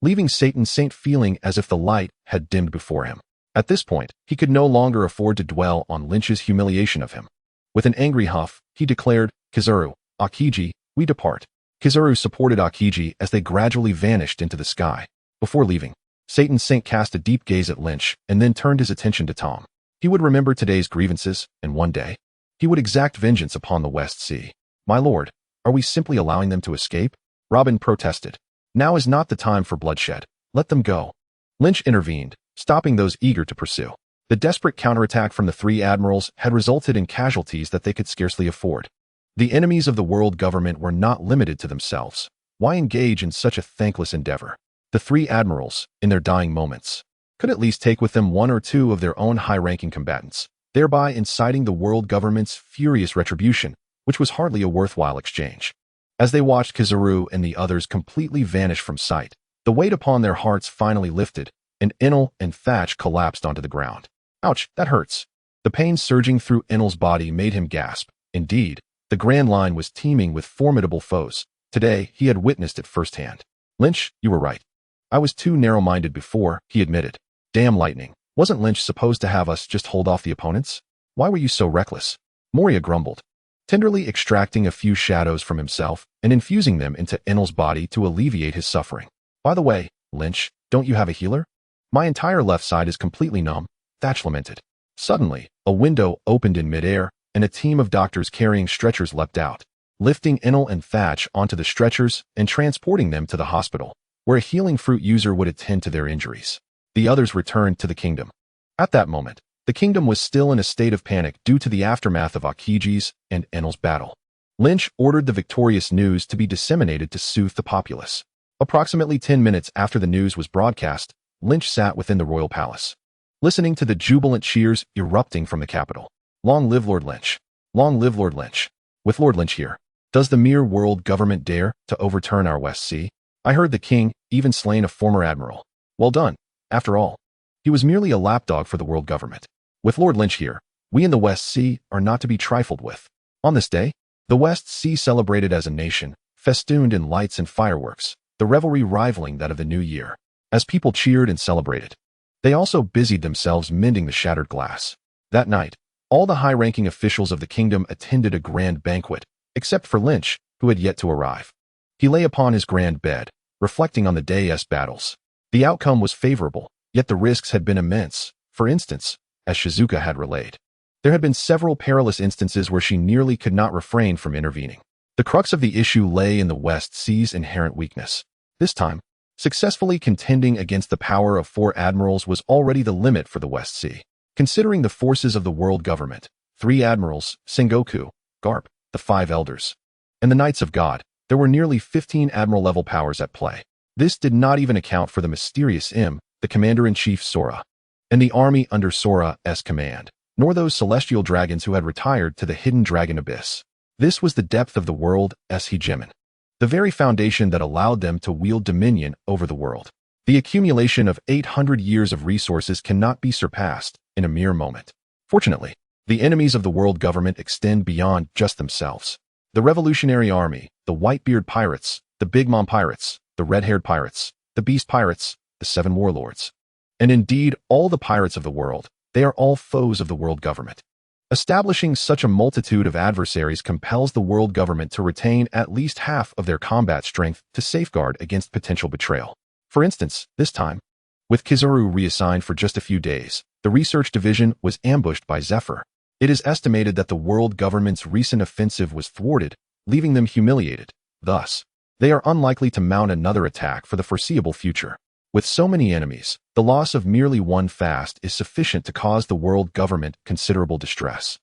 leaving Satan Saint feeling as if the light had dimmed before him. At this point, he could no longer afford to dwell on Lynch's humiliation of him. With an angry huff, he declared, "Kizaru, Akiji, we depart." Kizaru supported Akiji as they gradually vanished into the sky. Before leaving, Satan Saint cast a deep gaze at Lynch and then turned his attention to Tom. He would remember today's grievances, and one day, he would exact vengeance upon the West Sea. "My lord, are we simply allowing them to escape?" Robin protested. "Now is not the time for bloodshed. Let them go." Lynch intervened, stopping those eager to pursue. The desperate counterattack from the three admirals had resulted in casualties that they could scarcely afford. The enemies of the world government were not limited to themselves. Why engage in such a thankless endeavor? The three admirals, in their dying moments, could at least take with them one or two of their own high-ranking combatants, thereby inciting the world government's furious retribution, which was hardly a worthwhile exchange. As they watched Kizaru and the others completely vanish from sight, the weight upon their hearts finally lifted, and Enel and Thatch collapsed onto the ground. "Ouch, that hurts." The pain surging through Enel's body made him gasp. Indeed, the Grand Line was teeming with formidable foes. Today, he had witnessed it firsthand. "Lynch, you were right. I was too narrow-minded before," he admitted. "Damn lightning. Wasn't Lynch supposed to have us just hold off the opponents? Why were you so reckless?" Moria grumbled, tenderly extracting a few shadows from himself and infusing them into Enel's body to alleviate his suffering. "By the way, Lynch, don't you have a healer? My entire left side is completely numb," Thatch lamented. Suddenly, a window opened in midair, and a team of doctors carrying stretchers leapt out, lifting Enel and Thatch onto the stretchers and transporting them to the hospital, where a healing fruit user would attend to their injuries. The others returned to the kingdom. At that moment, the kingdom was still in a state of panic due to the aftermath of Akiji's and Enel's battle. Lynch ordered the victorious news to be disseminated to soothe the populace. Approximately 10 minutes after the news was broadcast, Lynch sat within the royal palace, listening to the jubilant cheers erupting from the capital. "Long live Lord Lynch! Long live Lord Lynch! With Lord Lynch here, does the mere world government dare to overturn our West Sea? I heard the king even slain a former admiral. Well done. After all, he was merely a lapdog for the world government. With Lord Lynch here, we in the West Sea are not to be trifled with." On this day, the West Sea celebrated as a nation, festooned in lights and fireworks, the revelry rivaling that of the new year. As people cheered and celebrated, they also busied themselves mending the shattered glass. That night, all the high-ranking officials of the kingdom attended a grand banquet, except for Lynch, who had yet to arrive. He lay upon his grand bed, reflecting on the day's battles. The outcome was favorable, yet the risks had been immense. For instance, as Shizuka had relayed, there had been several perilous instances where she nearly could not refrain from intervening. The crux of the issue lay in the West Sea's inherent weakness. This time, successfully contending against the power of 4 admirals was already the limit for the West Sea. Considering the forces of the world government, 3 admirals, Sengoku, Garp, the 5 elders, and the Knights of God, there were nearly 15 admiral-level powers at play. This did not even account for the mysterious the commander-in-chief Sora, and the army under Sora's command, nor those celestial dragons who had retired to the hidden dragon abyss. This was the depth of the world's hegemony. the very foundation that allowed them to wield dominion over the world. The accumulation of 800 years of resources cannot be surpassed in a mere moment. Fortunately, the enemies of the world government extend beyond just themselves. The Revolutionary Army, the Whitebeard pirates, the Big Mom pirates, the red-haired pirates, the Beast pirates, the Seven Warlords. And indeed, all the pirates of the world, they are all foes of the world government. Establishing such a multitude of adversaries compels the world government to retain at least half of their combat strength to safeguard against potential betrayal. For instance, this time, with Kizaru reassigned for just a few days, the research division was ambushed by Zephyr. It is estimated that the world government's recent offensive was thwarted, leaving them humiliated. Thus, they are unlikely to mount another attack for the foreseeable future. With so many enemies, the loss of merely one fast is sufficient to cause the world government considerable distress.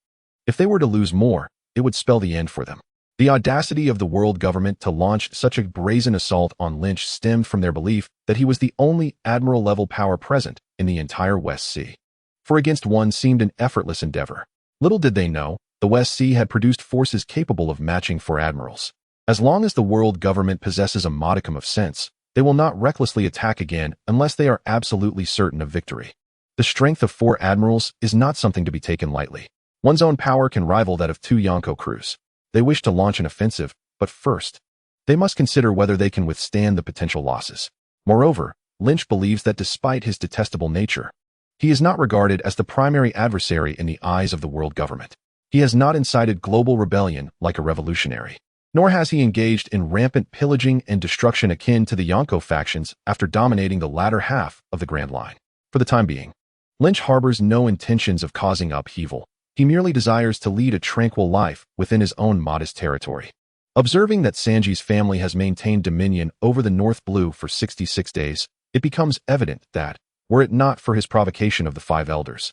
If they were to lose more, it would spell the end for them. The audacity of the world government to launch such a brazen assault on Lynch stemmed from their belief that he was the only admiral-level power present in the entire West Sea. For against one seemed an effortless endeavor. Little did they know, the West Sea had produced forces capable of matching four admirals. As long as the world government possesses a modicum of sense, they will not recklessly attack again unless they are absolutely certain of victory. The strength of four admirals is not something to be taken lightly. One's own power can rival that of two Yonko crews. They wish to launch an offensive, but first, they must consider whether they can withstand the potential losses. Moreover, Lynch believes that despite his detestable nature, he is not regarded as the primary adversary in the eyes of the world government. He has not incited global rebellion like a revolutionary, nor has he engaged in rampant pillaging and destruction akin to the Yonko factions after dominating the latter half of the Grand Line. For the time being, Lynch harbors no intentions of causing upheaval. He merely desires to lead a tranquil life within his own modest territory. Observing that Sanji's family has maintained dominion over the North Blue for 66 days, it becomes evident that, were it not for his provocation of the five elders,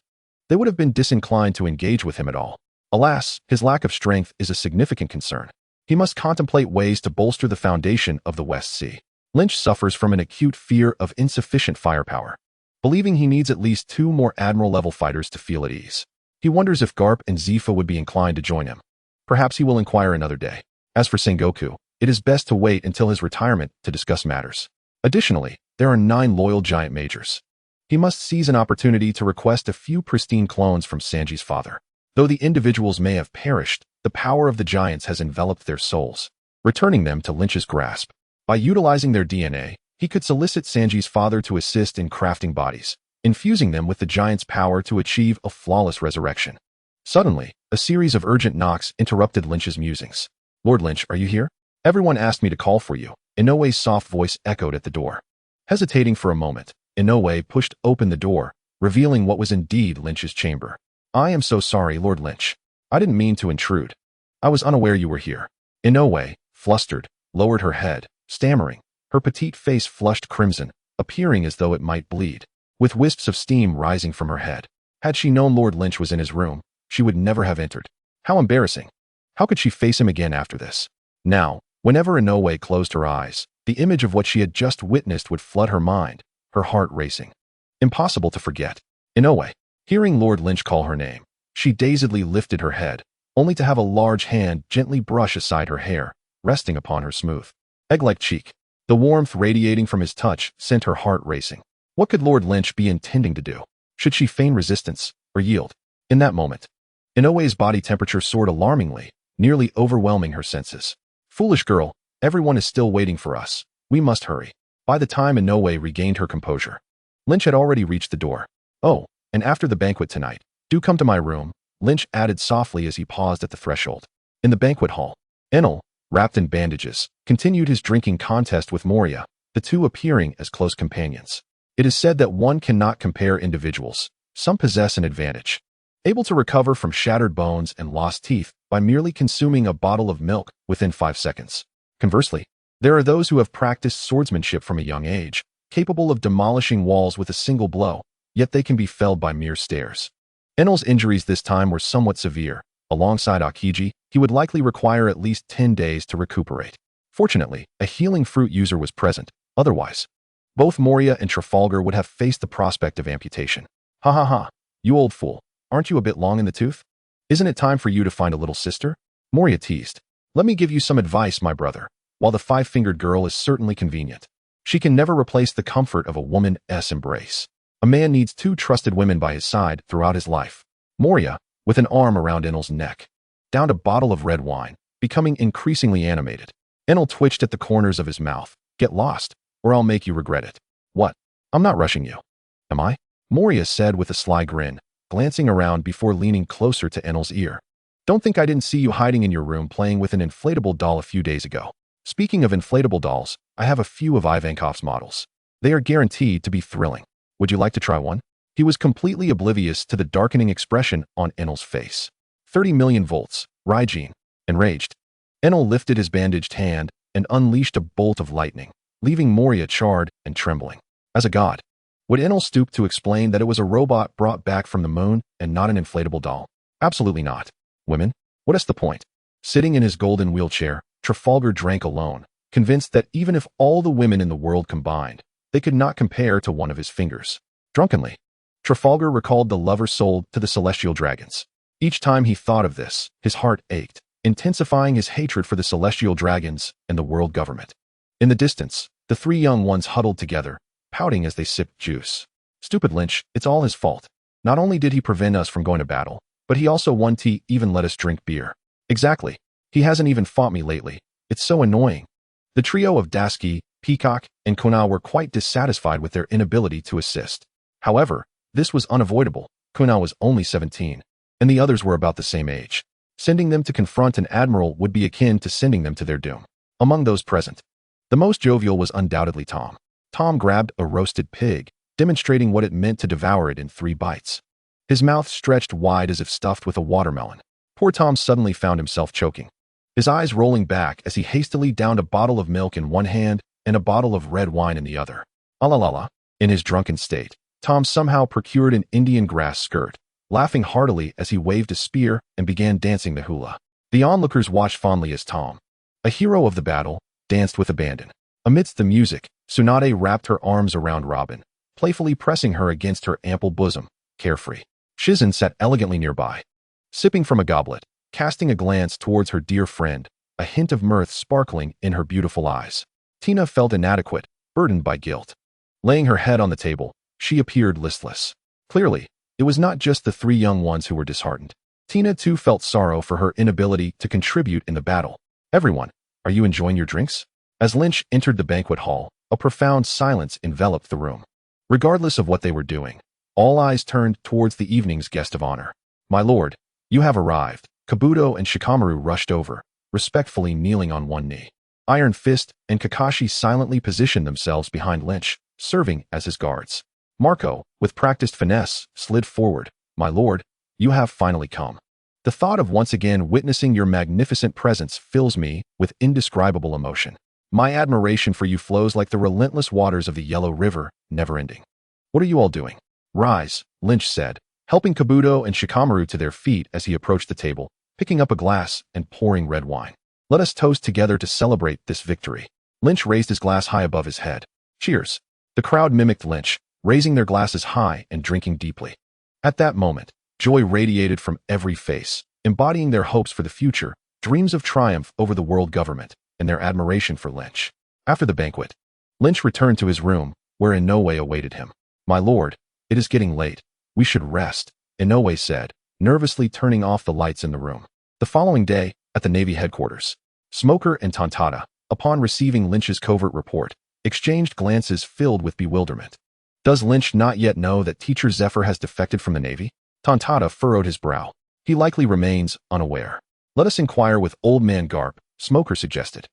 they would have been disinclined to engage with him at all. Alas, his lack of strength is a significant concern. He must contemplate ways to bolster the foundation of the West Sea. Lynch suffers from an acute fear of insufficient firepower, believing he needs at least 2 more admiral-level fighters to feel at ease. He wonders if Garp and Zifa would be inclined to join him. Perhaps he will inquire another day. As for Sengoku, it is best to wait until his retirement to discuss matters. Additionally, there are 9 loyal giant majors. He must seize an opportunity to request a few pristine clones from Sanji's father. Though the individuals may have perished, the power of the giants has enveloped their souls, returning them to Lynch's grasp. By utilizing their DNA, he could solicit Sanji's father to assist in crafting bodies, infusing them with the giant's power to achieve a flawless resurrection. Suddenly, a series of urgent knocks interrupted Lynch's musings. "Lord Lynch, are you here? Everyone asked me to call for you." Inoue's soft voice echoed at the door. Hesitating for a moment, Inoue pushed open the door, revealing what was indeed Lynch's chamber. "I am so sorry, Lord Lynch. I didn't mean to intrude. I was unaware you were here." Inoue, flustered, lowered her head, stammering, her petite face flushed crimson, appearing as though it might bleed, with wisps of steam rising from her head. Had she known Lord Lynch was in his room, she would never have entered. How embarrassing. How could she face him again after this? Now, whenever Inoue closed her eyes, the image of what she had just witnessed would flood her mind, her heart racing. Impossible to forget. Inoue. Hearing Lord Lynch call her name, she dazedly lifted her head, only to have a large hand gently brush aside her hair, resting upon her smooth, egg-like cheek. The warmth radiating from his touch sent her heart racing. What could Lord Lynch be intending to do? Should she feign resistance, or yield? In that moment, Inoue's body temperature soared alarmingly, nearly overwhelming her senses. "Foolish girl, everyone is still waiting for us. We must hurry." By the time Inoue regained her composure, Lynch had already reached the door. "Oh, and after the banquet tonight, do come to my room," Lynch added softly as he paused at the threshold. In the banquet hall, Enel, wrapped in bandages, continued his drinking contest with Moria, the two appearing as close companions. It is said that one cannot compare individuals. Some possess an advantage, able to recover from shattered bones and lost teeth by merely consuming a bottle of milk within 5 seconds. Conversely, there are those who have practiced swordsmanship from a young age, capable of demolishing walls with a single blow, yet they can be felled by mere stares. Enel's injuries this time were somewhat severe. Alongside Akiji, he would likely require at least 10 days to recuperate. Fortunately, a healing fruit user was present. Otherwise, both Moria and Trafalgar would have faced the prospect of amputation. "Ha ha ha, you old fool. Aren't you a bit long in the tooth? Isn't it time for you to find a little sister?" Moria teased. "Let me give you some advice, my brother. While the five-fingered girl is certainly convenient, she can never replace the comfort of a woman's embrace. A man needs two trusted women by his side throughout his life. Moria, with an arm around Enel's neck, downed a bottle of red wine, becoming increasingly animated. Enel twitched at the corners of his mouth. Get lost, or I'll make you regret it. What? I'm not rushing you. Am I? Moria said with a sly grin, glancing around before leaning closer to Enel's ear. Don't think I didn't see you hiding in your room playing with an inflatable doll a few days ago. Speaking of inflatable dolls, I have a few of Ivankov's models. They are guaranteed to be thrilling. Would you like to try one? He was completely oblivious to the darkening expression on Enel's face. 30 million volts, Raijin. Enraged, Enel lifted his bandaged hand and unleashed a bolt of lightning, leaving Moria charred and trembling. As a god, would Enel stoop to explain that it was a robot brought back from the moon and not an inflatable doll? Absolutely not. Women? What is the point? Sitting in his golden wheelchair, Trafalgar drank alone, convinced that even if all the women in the world combined, they could not compare to one of his fingers. Drunkenly, Trafalgar recalled the lover sold to the celestial dragons. Each time he thought of this, his heart ached, intensifying his hatred for the celestial dragons and the world government. In the distance, the three young ones huddled together, pouting as they sipped juice. Stupid Lynch, it's all his fault. Not only did he prevent us from going to battle, but he also won tea, even let us drink beer. Exactly. He hasn't even fought me lately. It's so annoying. The trio of Dasky, Peacock, and Kuna were quite dissatisfied with their inability to assist. However, this was unavoidable. Kuna was only 17, and the others were about the same age. Sending them to confront an admiral would be akin to sending them to their doom. Among those present, the most jovial was undoubtedly Tom. Tom grabbed a roasted pig, demonstrating what it meant to devour it in 3 bites. His mouth stretched wide as if stuffed with a watermelon. Poor Tom suddenly found himself choking, his eyes rolling back as he hastily downed a bottle of milk in one hand and a bottle of red wine in the other. Alalala. In his drunken state, Tom somehow procured an Indian grass skirt, laughing heartily as he waved a spear and began dancing the hula. The onlookers watched fondly as Tom, a hero of the battle, danced with abandon. Amidst the music, Tsunade wrapped her arms around Robin, playfully pressing her against her ample bosom, carefree. Shizen sat elegantly nearby, sipping from a goblet, casting a glance towards her dear friend, a hint of mirth sparkling in her beautiful eyes. Tina felt inadequate, burdened by guilt. Laying her head on the table, she appeared listless. Clearly, it was not just the 3 young ones who were disheartened. Tina too felt sorrow for her inability to contribute in the battle. Everyone, are you enjoying your drinks? As Lynch entered the banquet hall, a profound silence enveloped the room. Regardless of what they were doing, all eyes turned towards the evening's guest of honor. My lord, you have arrived. Kabuto and Shikamaru rushed over, respectfully kneeling on one knee. Iron Fist and Kakashi silently positioned themselves behind Lynch, serving as his guards. Marco, with practiced finesse, slid forward. My lord, you have finally come. The thought of once again witnessing your magnificent presence fills me with indescribable emotion. My admiration for you flows like the relentless waters of the Yellow River, never ending. What are you all doing? Rise, Lynch said, helping Kabuto and Shikamaru to their feet as he approached the table, picking up a glass and pouring red wine. Let us toast together to celebrate this victory. Lynch raised his glass high above his head. Cheers. The crowd mimicked Lynch, raising their glasses high and drinking deeply. At that moment, joy radiated from every face, embodying their hopes for the future, dreams of triumph over the world government, and their admiration for Lynch. After the banquet, Lynch returned to his room, where Inoue awaited him. My lord, it is getting late. We should rest, Inoue said, nervously turning off the lights in the room. The following day, at the Navy headquarters, Smoker and Tontata, upon receiving Lynch's covert report, exchanged glances filled with bewilderment. Does Lynch not yet know that Teacher Zephyr has defected from the Navy? Tontata furrowed his brow. He likely remains unaware. Let us inquire with Old Man Garp, Smoker suggested.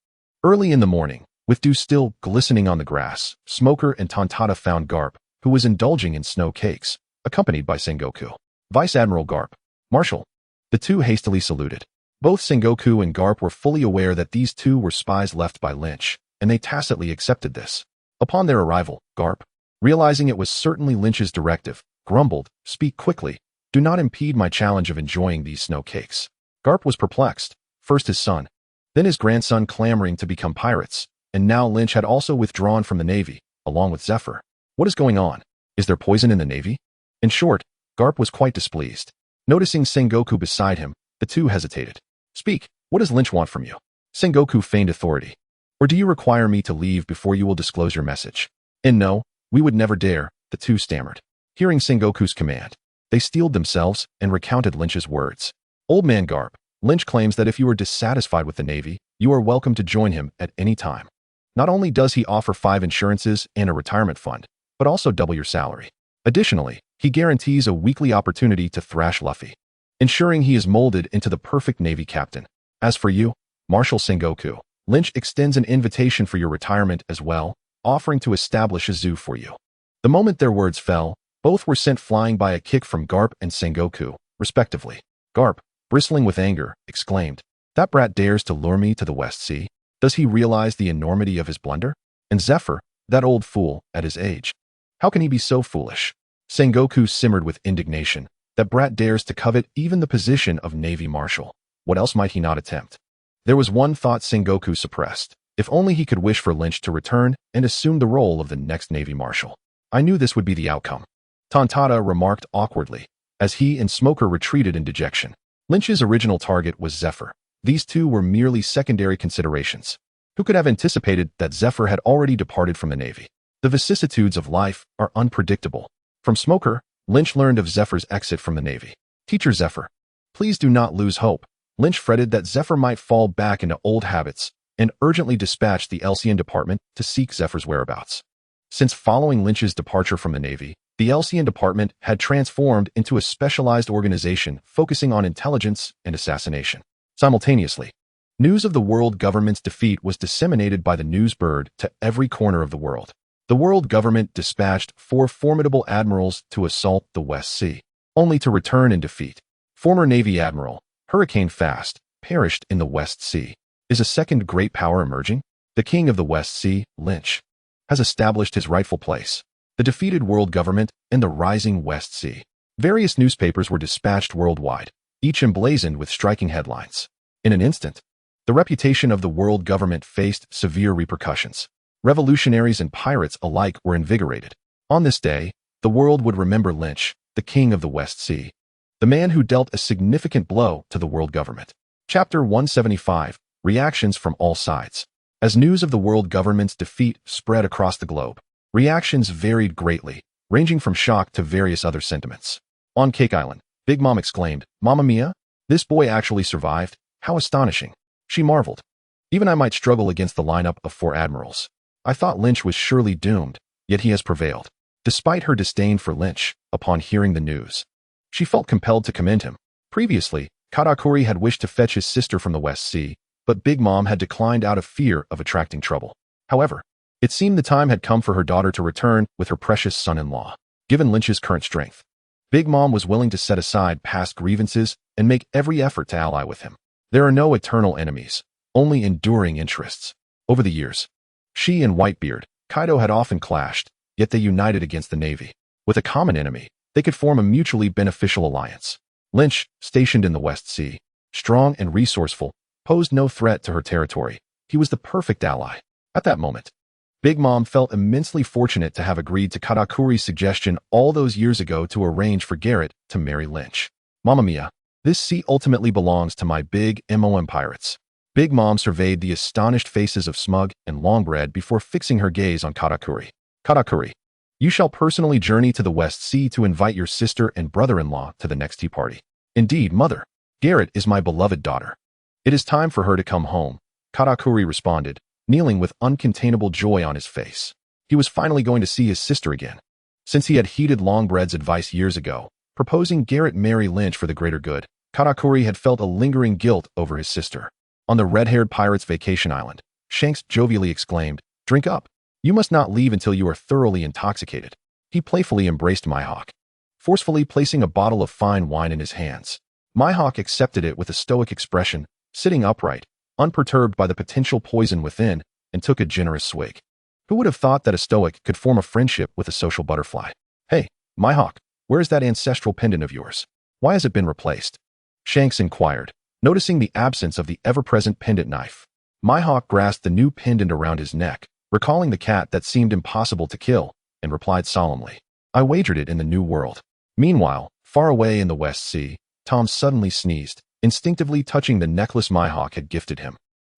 Early in the morning, with dew still glistening on the grass, Smoker and Tontata found Garp, who was indulging in snow cakes, accompanied by Sengoku. Vice Admiral Garp. Marshal. The two hastily saluted. Both Sengoku and Garp were fully aware that these two were spies left by Lynch, and they tacitly accepted this. Upon their arrival, Garp, realizing it was certainly Lynch's directive, grumbled, "Speak quickly. Do not impede my challenge of enjoying these snow cakes." Garp was perplexed, first his son, then his grandson clamoring to become pirates, and now Lynch had also withdrawn from the Navy, along with Zephyr. What is going on? Is there poison in the Navy? In short, Garp was quite displeased. Noticing Sengoku beside him, the two hesitated. Speak, what does Lynch want from you? Sengoku feigned authority. Or do you require me to leave before you will disclose your message? And no, we would never dare, the two stammered. Hearing Sengoku's command, they steeled themselves and recounted Lynch's words. Old man Garp, Lynch claims that if you are dissatisfied with the Navy, you are welcome to join him at any time. Not only does he offer 5 insurances and a retirement fund, but also double your salary. Additionally, he guarantees a weekly opportunity to thrash Luffy, ensuring he is molded into the perfect Navy captain. As for you, Marshal Sengoku, Lynch extends an invitation for your retirement as well, offering to establish a zoo for you. The moment their words fell, both were sent flying by a kick from Garp and Sengoku, respectively. Garp, bristling with anger, exclaimed, "That brat dares to lure me to the West Sea? Does he realize the enormity of his blunder? And Zephyr, that old fool, at his age. How can he be so foolish?" Sengoku simmered with indignation. That brat dares to covet even the position of Navy Marshal. What else might he not attempt? There was one thought Sengoku suppressed. If only he could wish for Lynch to return and assume the role of the next Navy Marshal. I knew this would be the outcome, Tontada remarked awkwardly, as he and Smoker retreated in dejection. Lynch's original target was Zephyr. These two were merely secondary considerations. Who could have anticipated that Zephyr had already departed from the Navy? The vicissitudes of life are unpredictable. From Smoker, Lynch learned of Zephyr's exit from the Navy. Teacher Zephyr, please do not lose hope. Lynch fretted that Zephyr might fall back into old habits and urgently dispatched the LCN department to seek Zephyr's whereabouts. Since following Lynch's departure from the Navy, the LCN department had transformed into a specialized organization focusing on intelligence and assassination. Simultaneously, news of the world government's defeat was disseminated by the news bird to every corner of the world. The world government dispatched 4 formidable admirals to assault the West Sea, only to return in defeat. Former Navy Admiral Hurricane Fast perished in the West Sea. Is a second great power emerging? The king of the West Sea, Lynch, has established his rightful place. The defeated world government and the rising West Sea. Various newspapers were dispatched worldwide, each emblazoned with striking headlines. In an instant, the reputation of the world government faced severe repercussions. Revolutionaries and pirates alike were invigorated. On this day, the world would remember Lynch, the king of the West Sea, the man who dealt a significant blow to the world government. Chapter 175, Reactions from All Sides. As news of the world government's defeat spread across the globe, reactions varied greatly, ranging from shock to various other sentiments. On Cake Island, Big Mom exclaimed, "Mamma mia! This boy actually survived? How astonishing!" She marveled. "Even I might struggle against the lineup of 4 admirals. I thought Lynch was surely doomed, yet he has prevailed." Despite her disdain for Lynch, upon hearing the news, she felt compelled to commend him. Previously, Katakuri had wished to fetch his sister from the West Sea, but Big Mom had declined out of fear of attracting trouble. However, it seemed the time had come for her daughter to return with her precious son-in-law. Given Lynch's current strength, Big Mom was willing to set aside past grievances and make every effort to ally with him. There are no eternal enemies, only enduring interests. Over the years, she and Whitebeard, Kaido had often clashed, yet they united against the Navy. With a common enemy, they could form a mutually beneficial alliance. Lynch, stationed in the West Sea, strong and resourceful, posed no threat to her territory. He was the perfect ally. At that moment, Big Mom felt immensely fortunate to have agreed to Katakuri's suggestion all those years ago to arrange for Garrett to marry Lynch. "Mamma mia, this sea ultimately belongs to my big MOM pirates." Big Mom surveyed the astonished faces of Smug and Longbread before fixing her gaze on Katakuri. "Katakuri, you shall personally journey to the West Sea to invite your sister and brother-in-law to the next tea party." "Indeed, mother. Garrett is my beloved daughter. It is time for her to come home," Katakuri responded, kneeling with uncontainable joy on his face. He was finally going to see his sister again. Since he had heeded Longbread's advice years ago, proposing Garrett marry Lynch for the greater good, Katakuri had felt a lingering guilt over his sister. On the red-haired pirate's vacation island, Shanks jovially exclaimed, "Drink up. You must not leave until you are thoroughly intoxicated." He playfully embraced Myhawk, forcefully placing a bottle of fine wine in his hands. Myhawk accepted it with a stoic expression, sitting upright, unperturbed by the potential poison within, and took a generous swig. Who would have thought that a stoic could form a friendship with a social butterfly? "Hey, Myhawk, where is that ancestral pendant of yours? Why has it been replaced?" Shanks inquired, noticing the absence of the ever-present pendant knife. Myhawk grasped the new pendant around his neck, recalling the cat that seemed impossible to kill, and replied solemnly, "I wagered it in the New World." Meanwhile, far away in the West Sea, Tom suddenly sneezed, instinctively touching the necklace Myhawk had gifted him.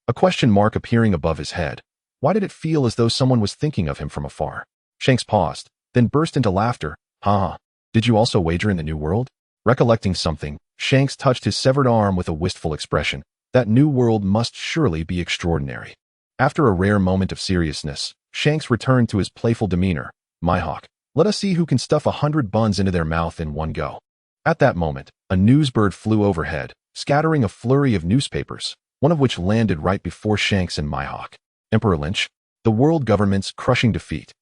A question mark appearing above his head, Why did it feel as though someone was thinking of him from afar? Shanks paused, then burst into laughter. Ha! Did you also wager in the new world? Recollecting something, Shanks touched his severed arm with a wistful expression. That new world must surely be extraordinary. After a rare moment of seriousness, Shanks returned to his playful demeanor. Mohawk, let us see who can stuff 100 buns into their mouth in one go. At that moment, a newsbird flew overhead, scattering a flurry of newspapers, one of which landed right before Shanks and Mohawk. Emperor Lynch, the world government's crushing defeat.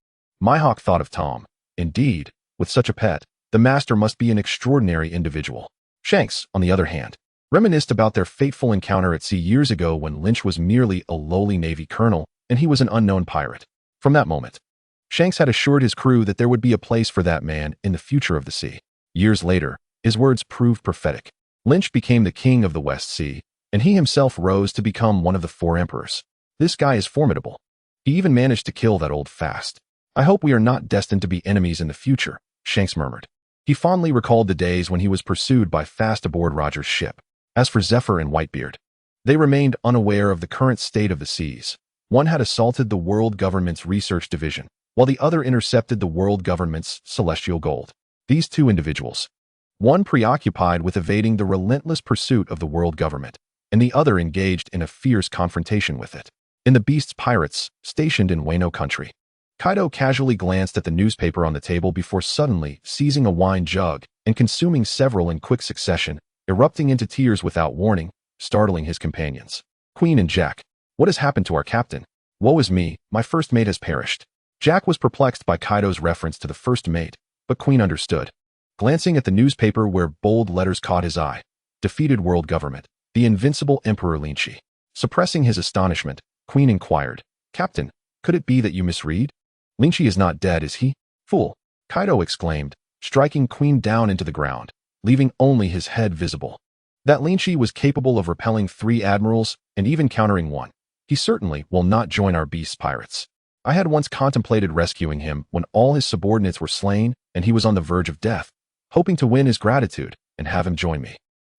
Mohawk thought of Tom. Indeed, with such a pet, the master must be an extraordinary individual. Shanks, on the other hand, reminisced about their fateful encounter at sea years ago when Lynch was merely a lowly Navy colonel and he was an unknown pirate. From that moment, Shanks had assured his crew that there would be a place for that man in the future of the sea. Years later, his words proved prophetic. Lynch became the king of the West Sea, and he himself rose to become one of the 4 emperors. This guy is formidable. He even managed to kill that old fast. I hope we are not destined to be enemies in the future, Shanks murmured. He fondly recalled the days when he was pursued by fast aboard Roger's ship. As for Zephyr and Whitebeard, they remained unaware of the current state of the seas. One had assaulted the world government's research division, while the other intercepted the world government's celestial gold. These 2 individuals, one preoccupied with evading the relentless pursuit of the world government, and the other engaged in a fierce confrontation with it. In the Beast's pirates, stationed in Wano country, Kaido casually glanced at the newspaper on the table before suddenly seizing a wine jug and consuming several in quick succession, erupting into tears without warning, startling his companions. Queen and Jack, what has happened to our captain? Woe is me, my first mate has perished. Jack was perplexed by Kaido's reference to the first mate, but Queen understood. Glancing at the newspaper where bold letters caught his eye, defeated world government, the invincible Emperor Lynch. Suppressing his astonishment, Queen inquired, Captain, could it be that you misread? Lynch is not dead, is he? Fool! Kaido exclaimed, striking Queen down into the ground, leaving only his head visible. That Lynch was capable of repelling 3 admirals and even countering one. He certainly will not join our beast's pirates. I had once contemplated rescuing him when all his subordinates were slain and he was on the verge of death, hoping to win his gratitude and have him join me.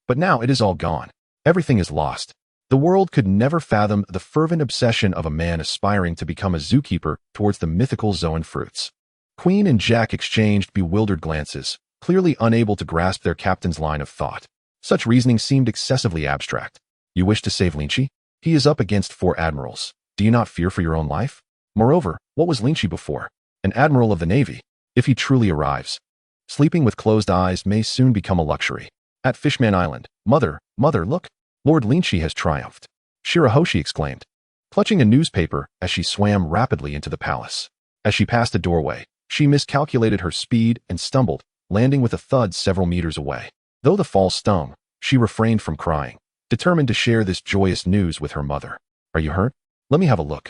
But now it is all gone. Everything is lost. The world could never fathom the fervent obsession of a man aspiring to become a zookeeper towards the mythical Zoan fruits. Queen and Jack exchanged bewildered glances, clearly unable to grasp their captain's line of thought. Such reasoning seemed excessively abstract. You wish to save Lynch? He is up against 4 admirals. Do you not fear for your own life? Moreover, what was Lynch before? An admiral of the Navy. If he truly arrives, sleeping with closed eyes may soon become a luxury. At Fishman Island, mother, look! Lord Lynch has triumphed, Shirahoshi exclaimed, clutching a newspaper as she swam rapidly into the palace. As she passed a doorway, she miscalculated her speed and stumbled, landing with a thud several meters away. Though the fall stung, she refrained from crying, determined to share this joyous news with her mother. Are you hurt? Let me have a look.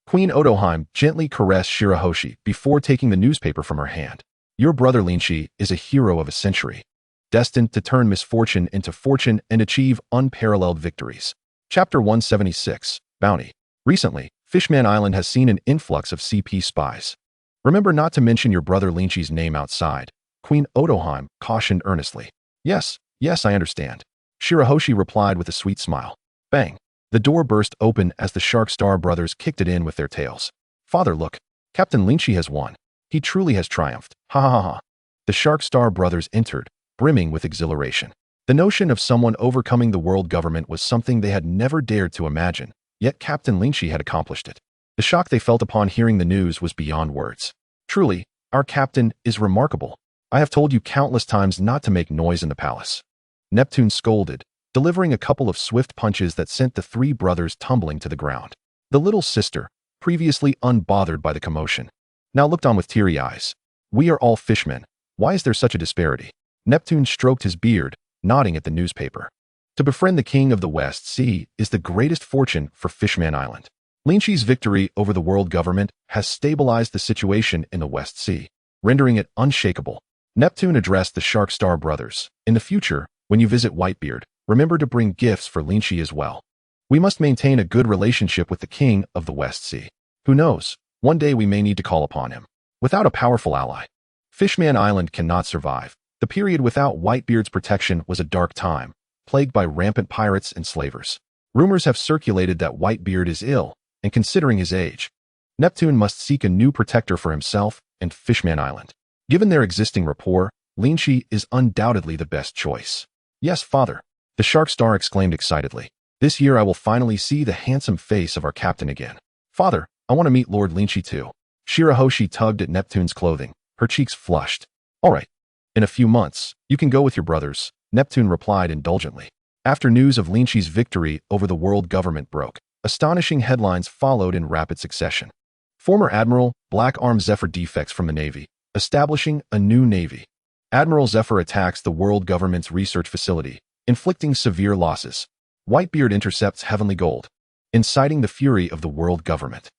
Queen Otoheim gently caressed Shirahoshi before taking the newspaper from her hand. Your brother Lynch is a hero of a century, destined to turn misfortune into fortune and achieve unparalleled victories. Chapter 176, Bounty. Recently, Fishman Island has seen an influx of CP spies. Remember not to mention your brother Lynch's name outside, Queen Otoheim cautioned earnestly. Yes, I understand. Shirahoshi replied with a sweet smile. Bang! The door burst open as the Shark Star brothers kicked it in with their tails. Father, look! Captain Lynch has won. He truly has triumphed. Ha ha ha ha. The Shark Star brothers entered, brimming with exhilaration. The notion of someone overcoming the world government was something they had never dared to imagine, yet Captain Lynch had accomplished it. The shock they felt upon hearing the news was beyond words. Truly, our captain is remarkable. I have told you countless times not to make noise in the palace. Neptune scolded, delivering a couple of swift punches that sent the 3 brothers tumbling to the ground. The little sister, previously unbothered by the commotion, now looked on with teary eyes. We are all fishmen. Why is there such a disparity? Neptune stroked his beard, nodding at the newspaper. To befriend the king of the West Sea is the greatest fortune for Fishman Island. Lynch's victory over the world government has stabilized the situation in the West Sea, rendering it unshakable. Neptune addressed the Shark Star brothers. In the future, when you visit Whitebeard, remember to bring gifts for Lynch as well. We must maintain a good relationship with the king of the West Sea. Who knows, one day we may need to call upon him. Without a powerful ally, Fishman Island cannot survive. The period without Whitebeard's protection was a dark time, plagued by rampant pirates and slavers. Rumors have circulated that Whitebeard is ill, and considering his age, Neptune must seek a new protector for himself and Fishman Island. Given their existing rapport, Lynch is undoubtedly the best choice. Yes, father, the Shark Star exclaimed excitedly. This year I will finally see the handsome face of our captain again. Father, I want to meet Lord Lynch too. Shirahoshi tugged at Neptune's clothing, her cheeks flushed. All right. In a few months, you can go with your brothers, Neptune replied indulgently. After news of Lynch's victory over the world government broke, astonishing headlines followed in rapid succession. Former Admiral Black Arm Zephyr defects from the Navy, establishing a new Navy. Admiral Zephyr attacks the world government's research facility, inflicting severe losses. Whitebeard intercepts Heavenly Gold, inciting the fury of the world government.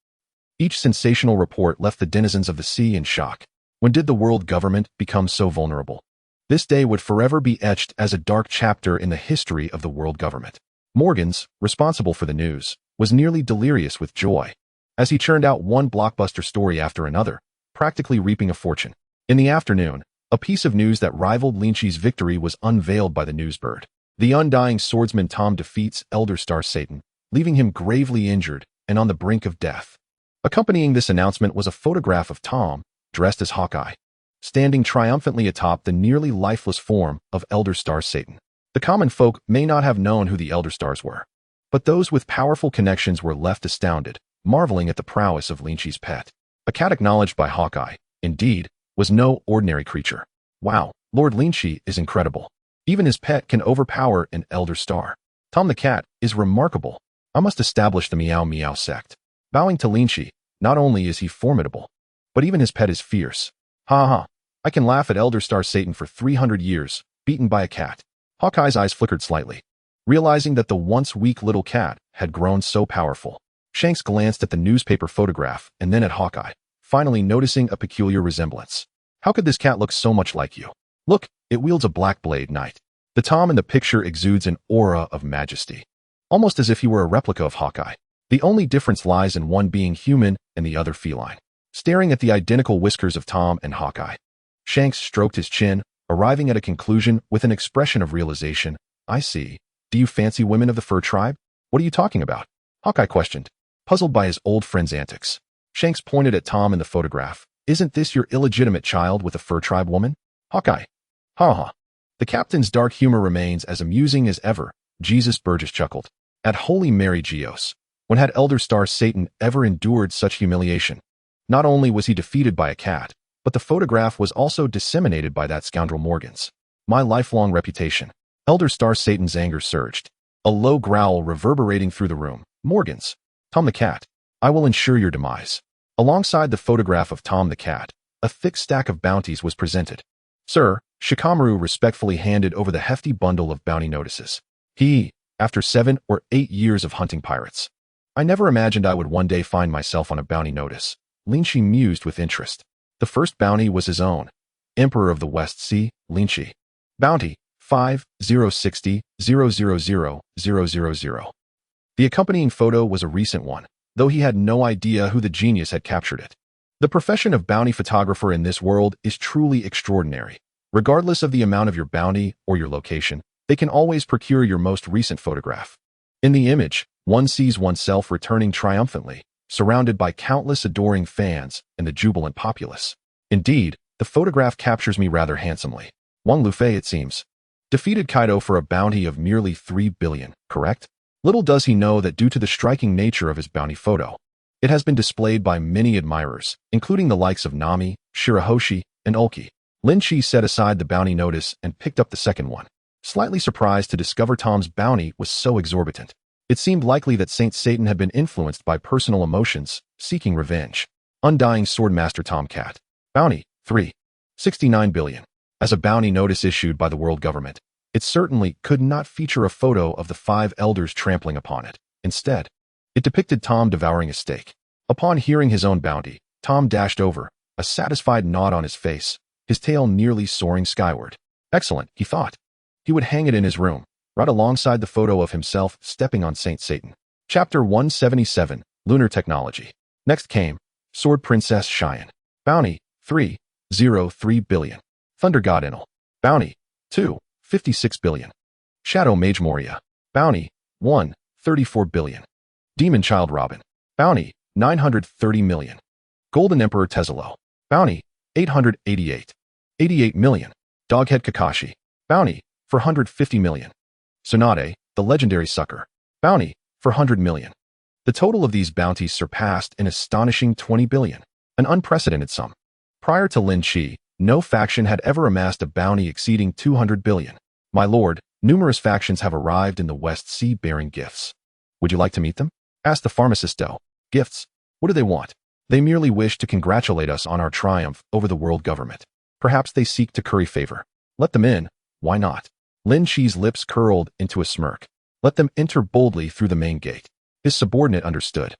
Each sensational report left the denizens of the sea in shock. When did the world government become so vulnerable? This day would forever be etched as a dark chapter in the history of the world government. Morgans, responsible for the news, was nearly delirious with joy, as he churned out one blockbuster story after another, practically reaping a fortune. In the afternoon, a piece of news that rivaled Lynch's victory was unveiled by the newsbird. The undying swordsman Tom defeats Elder Star Satan, leaving him gravely injured and on the brink of death. Accompanying this announcement was a photograph of Tom, dressed as Hawkeye, standing triumphantly atop the nearly lifeless form of Elder Star Satan. The common folk may not have known who the Elder Stars were, but those with powerful connections were left astounded, marveling at the prowess of Lynch's pet. A cat acknowledged by Hawkeye, indeed, was no ordinary creature. Wow, Lord Lynch is incredible. Even his pet can overpower an Elder Star. Tom the cat is remarkable. I must establish the Meow Meow sect. Bowing to Lynch, not only is he formidable, but even his pet is fierce. Ha ha, I can laugh at Elder Star Satan for 300 years, beaten by a cat. Hawkeye's eyes flickered slightly, realizing that the once weak little cat had grown so powerful. Shanks glanced at the newspaper photograph and then at Hawkeye, finally noticing a peculiar resemblance. How could this cat look so much like you? Look, it wields a black blade knight. The Tom in the picture exudes an aura of majesty, almost as if he were a replica of Hawkeye. The only difference lies in one being human and the other feline. Staring at the identical whiskers of Tom and Hawkeye, Shanks stroked his chin, arriving at a conclusion with an expression of realization. I see. Do you fancy women of the fur tribe? What are you talking about? Hawkeye questioned, puzzled by his old friend's antics. Shanks pointed at Tom in the photograph. Isn't this your illegitimate child with a fur tribe woman? Hawkeye. Ha ha. The captain's dark humor remains as amusing as ever. Jesus Burgess chuckled. At Holy Mary Geos. When had Elder Star Satan ever endured such humiliation? Not only was he defeated by a cat, but the photograph was also disseminated by that scoundrel Morgans. My lifelong reputation. Elder Star Satan's anger surged, a low growl reverberating through the room. Morgans. Tom the cat. I will ensure your demise. Alongside the photograph of Tom the cat, a thick stack of bounties was presented. Sir, Shikamaru respectfully handed over the hefty bundle of bounty notices. After 7 or 8 years of hunting pirates. I never imagined I would one day find myself on a bounty notice. Lynch mused with interest. The first bounty was his own. Emperor of the West Sea, Lynch. Bounty, 506000000. The accompanying photo was a recent one, though he had no idea who the genius had captured it. The profession of bounty photographer in this world is truly extraordinary. Regardless of the amount of your bounty or your location, they can always procure your most recent photograph. In the image, one sees oneself returning triumphantly, surrounded by countless adoring fans and the jubilant populace. Indeed, the photograph captures me rather handsomely. Wang Lufei, it seems, defeated Kaido for a bounty of merely 3 billion, correct? Little does he know that due to the striking nature of his bounty photo, it has been displayed by many admirers, including the likes of Nami, Shirahoshi, and Ulki. Lynch set aside the bounty notice and picked up the second one, slightly surprised to discover Tom's bounty was so exorbitant. It seemed likely that Saint Satan had been influenced by personal emotions, seeking revenge. Undying Swordmaster Tomcat. Bounty, 3.69 billion. As a bounty notice issued by the world government, it certainly could not feature a photo of the 5 elders trampling upon it. Instead, it depicted Tom devouring a steak. Upon hearing his own bounty, Tom dashed over, a satisfied nod on his face, his tail nearly soaring skyward. Excellent, he thought. He would hang it in his room, right alongside the photo of himself stepping on Saint Satan. Chapter 177, Lunar Technology. Next came Sword Princess Cheyenne. Bounty, 3.03 billion. Thunder God Enel. Bounty, 2.56 billion. Shadow Mage Moria. Bounty, 1.34 billion. Demon Child Robin. Bounty, 930 million. Golden Emperor Tezelo. Bounty, 888. 88 million. Doghead Kakashi. Bounty, 450 million. Tsunade, the legendary sucker. Bounty, 400 million. The total of these bounties surpassed an astonishing 20 billion, an unprecedented sum. Prior to Lynch, no faction had ever amassed a bounty exceeding 200 billion. My lord, numerous factions have arrived in the West Sea bearing gifts. Would you like to meet them? Asked the pharmacist Do. Gifts? What do they want? They merely wish to congratulate us on our triumph over the world government. Perhaps they seek to curry favor. Let them in. Why not? Lin Chi's lips curled into a smirk. Let them enter boldly through the main gate. His subordinate understood.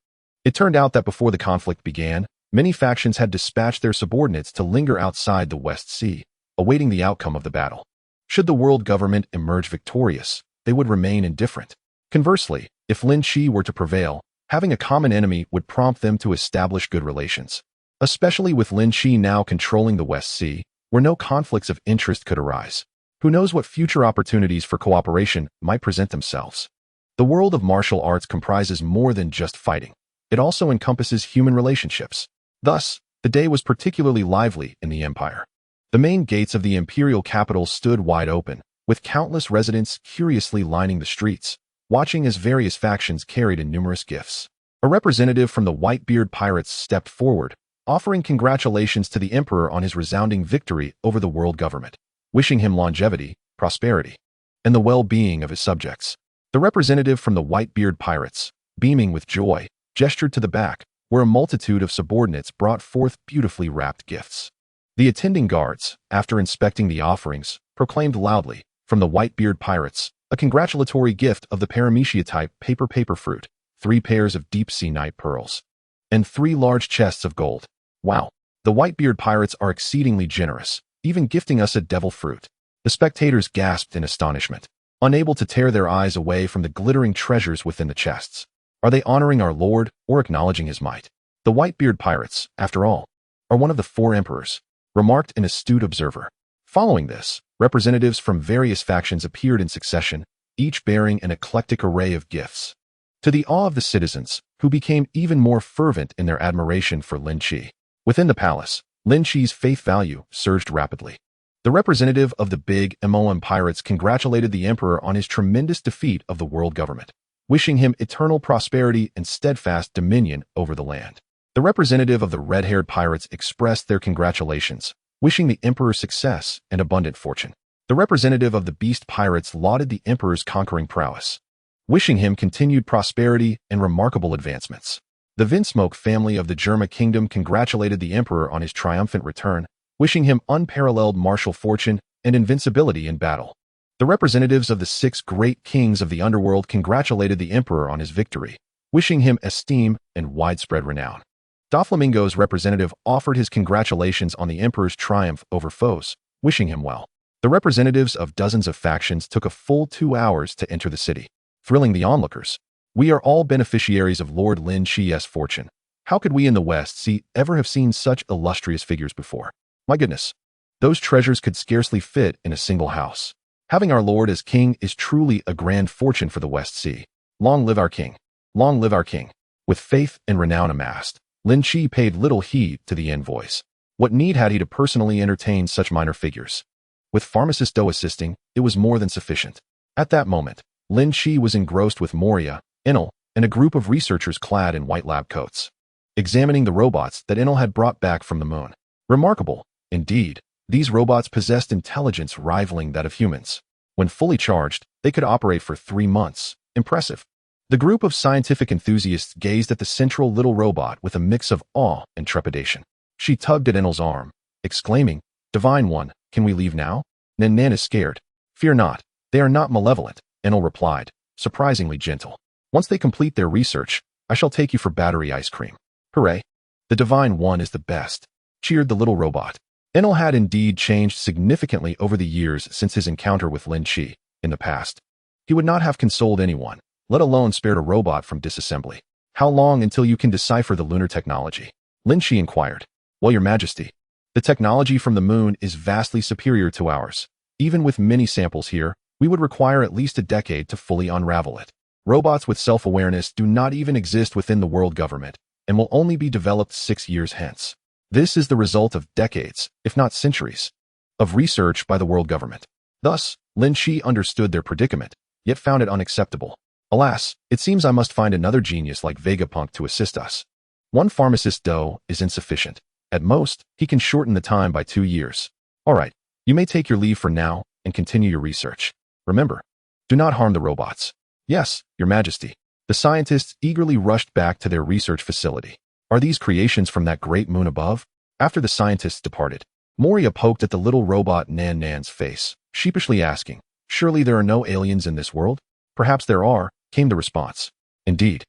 It turned out that before the conflict began, many factions had dispatched their subordinates to linger outside the West Sea, awaiting the outcome of the battle. Should the world government emerge victorious, they would remain indifferent. Conversely, if Lin Chi were to prevail, having a common enemy would prompt them to establish good relations. Especially with Lin Chi now controlling the West Sea, where no conflicts of interest could arise. Who knows what future opportunities for cooperation might present themselves? The world of martial arts comprises more than just fighting. It also encompasses human relationships. Thus, the day was particularly lively in the empire. The main gates of the imperial capital stood wide open, with countless residents curiously lining the streets, watching as various factions carried in numerous gifts. A representative from the Whitebeard pirates stepped forward, offering congratulations to the emperor on his resounding victory over the world government, wishing him longevity, prosperity, and the well-being of his subjects. The representative from the Whitebeard pirates, beaming with joy, gestured to the back, where a multitude of subordinates brought forth beautifully wrapped gifts. The attending guards, after inspecting the offerings, proclaimed loudly, from the Whitebeard pirates, a congratulatory gift of the paramecia-type paper fruit, 3 pairs of deep-sea night pearls, and 3 large chests of gold. Wow! The Whitebeard pirates are exceedingly generous, even gifting us a devil fruit. The spectators gasped in astonishment, unable to tear their eyes away from the glittering treasures within the chests. Are they honoring our lord or acknowledging his might? The Whitebeard pirates, after all, are one of the 4 emperors, remarked an astute observer. Following this, representatives from various factions appeared in succession, each bearing an eclectic array of gifts. To the awe of the citizens, who became even more fervent in their admiration for Lin Chi. Within the palace, Lin Chi's faith value surged rapidly. The representative of the big MOM pirates congratulated the emperor on his tremendous defeat of the world government, wishing him eternal prosperity and steadfast dominion over the land. The representative of the red-haired pirates expressed their congratulations, wishing the emperor success and abundant fortune. The representative of the beast pirates lauded the emperor's conquering prowess, wishing him continued prosperity and remarkable advancements. The Vinsmoke family of the Germa kingdom congratulated the emperor on his triumphant return, wishing him unparalleled martial fortune and invincibility in battle. The representatives of the 6 great kings of the underworld congratulated the emperor on his victory, wishing him esteem and widespread renown. Doflamingo's representative offered his congratulations on the emperor's triumph over foes, wishing him well. The representatives of dozens of factions took a full 2 hours to enter the city, thrilling the onlookers. We are all beneficiaries of Lord Lin Chi's fortune. How could we in the West Sea ever have seen such illustrious figures before? My goodness, those treasures could scarcely fit in a single house. Having our lord as king is truly a grand fortune for the West Sea. Long live our king. Long live our king. With faith and renown amassed, Lin Chi paid little heed to the envoys. What need had he to personally entertain such minor figures? With pharmacist Do assisting, it was more than sufficient. At that moment, Lin Chi was engrossed with Moria, Enel, and a group of researchers clad in white lab coats, examining the robots that Enel had brought back from the moon. Remarkable, indeed, these robots possessed intelligence rivaling that of humans. When fully charged, they could operate for 3 months. Impressive. The group of scientific enthusiasts gazed at the central little robot with a mix of awe and trepidation. She tugged at Enel's arm, exclaiming, "Divine One, can we leave now?" Nan is scared. "Fear not, they are not malevolent," Enel replied, surprisingly gentle. "Once they complete their research, I shall take you for battery ice cream." Hooray! The Divine One is the best, cheered the little robot. Enel had indeed changed significantly over the years since his encounter with Lin Chi. In the past, he would not have consoled anyone, let alone spared a robot from disassembly. "How long until you can decipher the lunar technology?" Lin Chi inquired. "Well, Your Majesty, the technology from the moon is vastly superior to ours. Even with many samples here, we would require at least a decade to fully unravel it. Robots with self-awareness do not even exist within the world government, and will only be developed 6 years hence. This is the result of decades, if not centuries, of research by the world government. Thus, Lynch understood their predicament, yet found it unacceptable. Alas, it seems I must find another genius like Vegapunk to assist us. One pharmacist, though, is insufficient. At most, he can shorten the time by 2 years. All right, you may take your leave for now and continue your research. Remember, do not harm the robots. Yes, Your Majesty. The scientists eagerly rushed back to their research facility. Are these creations from that great moon above? After the scientists departed, Moria poked at the little robot Nan Nan's face, sheepishly asking, "Surely there are no aliens in this world?" "Perhaps there are," came the response. "Indeed,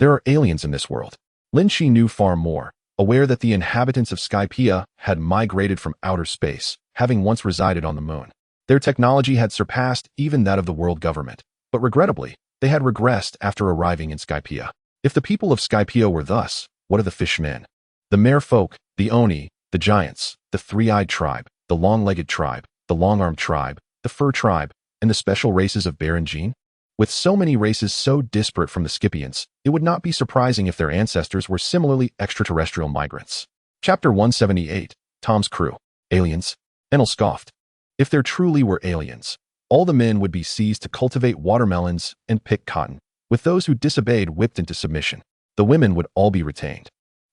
there are aliens in this world." Lynch knew far more, aware that the inhabitants of Skypiea had migrated from outer space, having once resided on the moon. Their technology had surpassed even that of the world government, but regrettably, they had regressed after arriving in Skypiea. If the people of Skypiea were thus, what of the fishmen? The merfolk, the oni, the giants, the three-eyed tribe, the long-legged tribe, the long-armed tribe, the fur tribe, and the special races of Bear and Jean? With so many races so disparate from the Scypians, it would not be surprising if their ancestors were similarly extraterrestrial migrants. Chapter 178, Tom's Crew. Aliens? Enel scoffed. If there truly were aliens, all the men would be seized to cultivate watermelons and pick cotton, with those who disobeyed whipped into submission. The women would all be retained.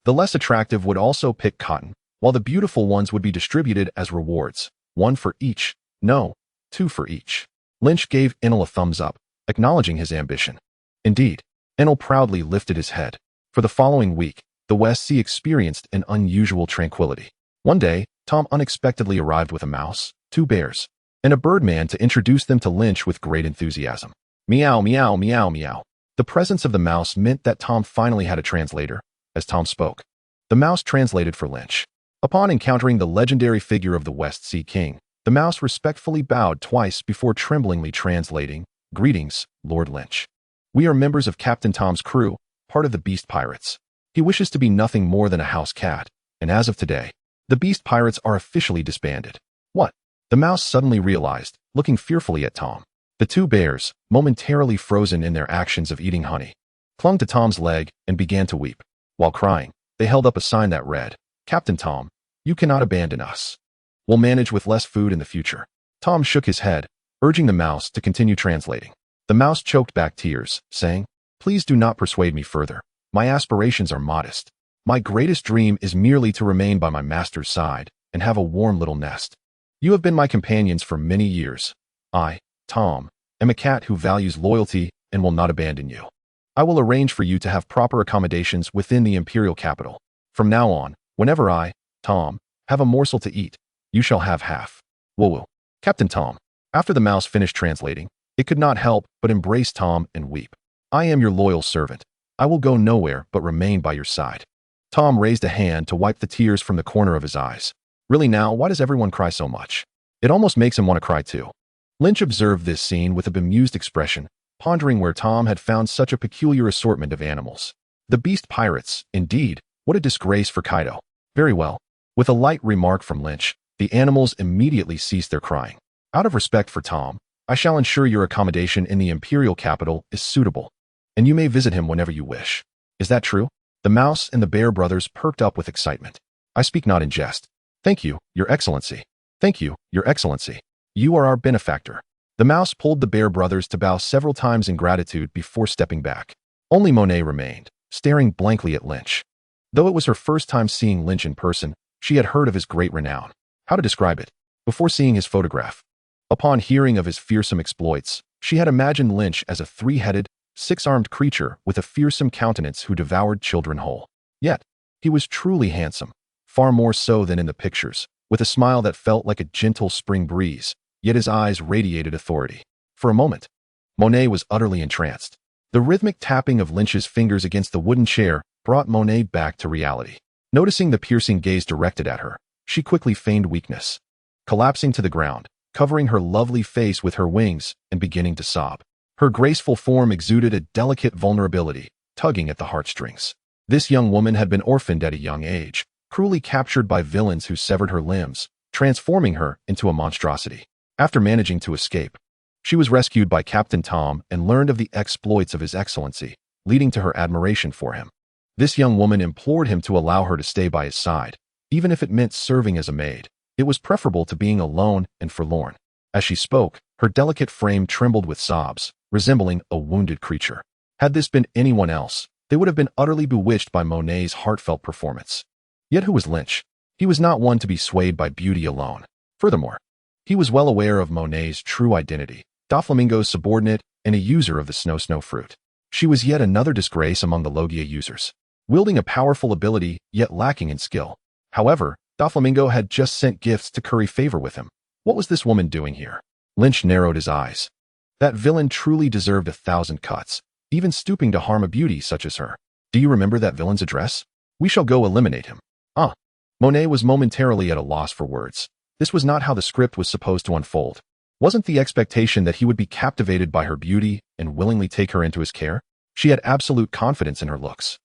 The less attractive would also pick cotton, while the beautiful ones would be distributed as rewards, 1 for each, no, 2 for each. Lynch gave Enel a thumbs up, acknowledging his ambition. Indeed, Enel proudly lifted his head. For the following week, the West Sea experienced an unusual tranquility. One day, Tom unexpectedly arrived with a mouse, 2 bears, and a birdman to introduce them to Lynch with great enthusiasm. Meow, meow, meow, meow. The presence of the mouse meant that Tom finally had a translator. As Tom spoke, the mouse translated for Lynch. Upon encountering the legendary figure of the West Sea King, the mouse respectfully bowed twice before tremblingly translating, "Greetings, Lord Lynch. We are members of Captain Tom's crew, part of the Beast Pirates. He wishes to be nothing more than a house cat, and as of today, the Beast Pirates are officially disbanded." What? The mouse suddenly realized, looking fearfully at Tom. The 2 bears, momentarily frozen in their actions of eating honey, clung to Tom's leg and began to weep. While crying, they held up a sign that read, "Captain Tom, you cannot abandon us. We'll manage with less food in the future." Tom shook his head, urging the mouse to continue translating. The mouse choked back tears, saying, "Please do not persuade me further. My aspirations are modest. My greatest dream is merely to remain by my master's side and have a warm little nest. You have been my companions for many years. I, Tom, am a cat who values loyalty and will not abandon you. I will arrange for you to have proper accommodations within the imperial capital. From now on, whenever I, Tom, have a morsel to eat, you shall have half. Woo-woo." Captain Tom. After the mouse finished translating, it could not help but embrace Tom and weep. "I am your loyal servant. I will go nowhere but remain by your side." Tom raised a hand to wipe the tears from the corner of his eyes. Really now, why does everyone cry so much? It almost makes him want to cry too. Lynch observed this scene with a bemused expression, pondering where Tom had found such a peculiar assortment of animals. The Beast Pirates, indeed, what a disgrace for Kaido. Very well. With a light remark from Lynch, the animals immediately ceased their crying. "Out of respect for Tom, I shall ensure your accommodation in the imperial capital is suitable, and you may visit him whenever you wish." "Is that true?" The mouse and the bear brothers perked up with excitement. "I speak not in jest." "Thank you, Your Excellency." "Thank you, Your Excellency. You are our benefactor." The mouse pulled the bear brothers to bow several times in gratitude before stepping back. Only Monet remained, staring blankly at Lynch. Though it was her first time seeing Lynch in person, she had heard of his great renown. How to describe it? Before seeing his photograph. Upon hearing of his fearsome exploits, she had imagined Lynch as a 3-headed, 6-armed creature with a fearsome countenance who devoured children whole. Yet, he was truly handsome, far more so than in the pictures, with a smile that felt like a gentle spring breeze, yet his eyes radiated authority. For a moment, Monet was utterly entranced. The rhythmic tapping of Lynch's fingers against the wooden chair brought Monet back to reality. Noticing the piercing gaze directed at her, she quickly feigned weakness, collapsing to the ground, covering her lovely face with her wings and beginning to sob. Her graceful form exuded a delicate vulnerability, tugging at the heartstrings. This young woman had been orphaned at a young age, cruelly captured by villains who severed her limbs, transforming her into a monstrosity. After managing to escape, she was rescued by Captain Tom and learned of the exploits of His Excellency, leading to her admiration for him. This young woman implored him to allow her to stay by his side, even if it meant serving as a maid. It was preferable to being alone and forlorn. As she spoke, her delicate frame trembled with sobs, resembling a wounded creature. Had this been anyone else, they would have been utterly bewitched by Monet's heartfelt performance. Yet who was Lynch? He was not one to be swayed by beauty alone. Furthermore, he was well aware of Monet's true identity, Doflamingo's subordinate and a user of the snow fruit. She was yet another disgrace among the Logia users, wielding a powerful ability yet lacking in skill. However, Doflamingo had just sent gifts to curry favor with him. What was this woman doing here? Lynch narrowed his eyes. That villain truly deserved 1,000 cuts, even stooping to harm a beauty such as her. Do you remember that villain's address? We shall go eliminate him. Monet was momentarily at a loss for words. This was not how the script was supposed to unfold. Wasn't the expectation that he would be captivated by her beauty and willingly take her into his care? She had absolute confidence in her looks.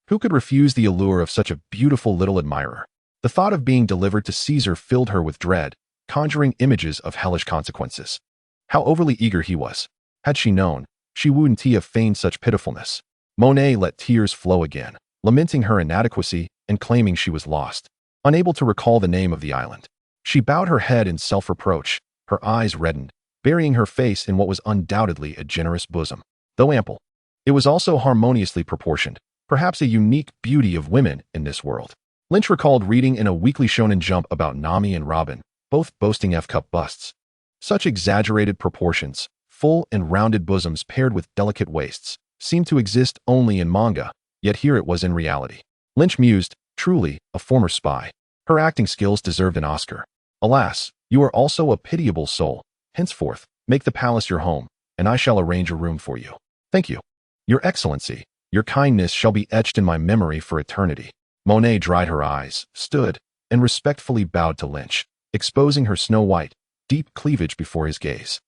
Who could refuse the allure of such a beautiful little admirer? The thought of being delivered to Caesar filled her with dread, conjuring images of hellish consequences. How overly eager he was. Had she known, she wouldn't have feigned such pitifulness. Monet let tears flow again, lamenting her inadequacy and claiming she was lost, unable to recall the name of the island. She bowed her head in self-reproach, her eyes reddened, burying her face in what was undoubtedly a generous bosom. Though ample, it was also harmoniously proportioned, perhaps a unique beauty of women in this world. Lynch recalled reading in a weekly Shonen Jump about Nami and Robin, both boasting F-cup busts. Such exaggerated proportions, full and rounded bosoms paired with delicate waists, seemed to exist only in manga, yet here it was in reality. Lynch mused, truly, a former spy. Her acting skills deserved an Oscar. Alas, you are also a pitiable soul. Henceforth, make the palace your home, and I shall arrange a room for you. Thank you. Your Excellency, your kindness shall be etched in my memory for eternity. Monet dried her eyes, stood, and respectfully bowed to Lynch, exposing her snow-white, deep cleavage before his gaze.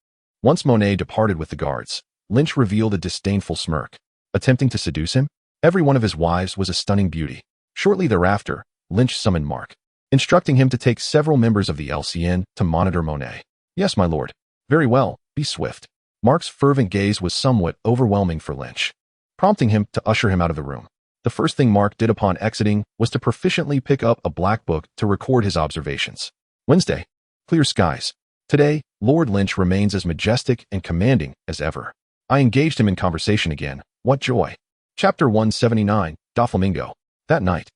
Once Monet departed with the guards, Lynch revealed a disdainful smirk. Attempting to seduce him? Every one of his wives was a stunning beauty. Shortly thereafter, Lynch summoned Mark, instructing him to take several members of the LCN to monitor Monet. Yes, my lord. Very well, be swift. Mark's fervent gaze was somewhat overwhelming for Lynch, prompting him to usher him out of the room. The first thing Mark did upon exiting was to proficiently pick up a black book to record his observations. Wednesday. Clear skies. Today, Lord Lynch remains as majestic and commanding as ever. I engaged him in conversation again. What joy. Chapter 179, Doflamingo. That night,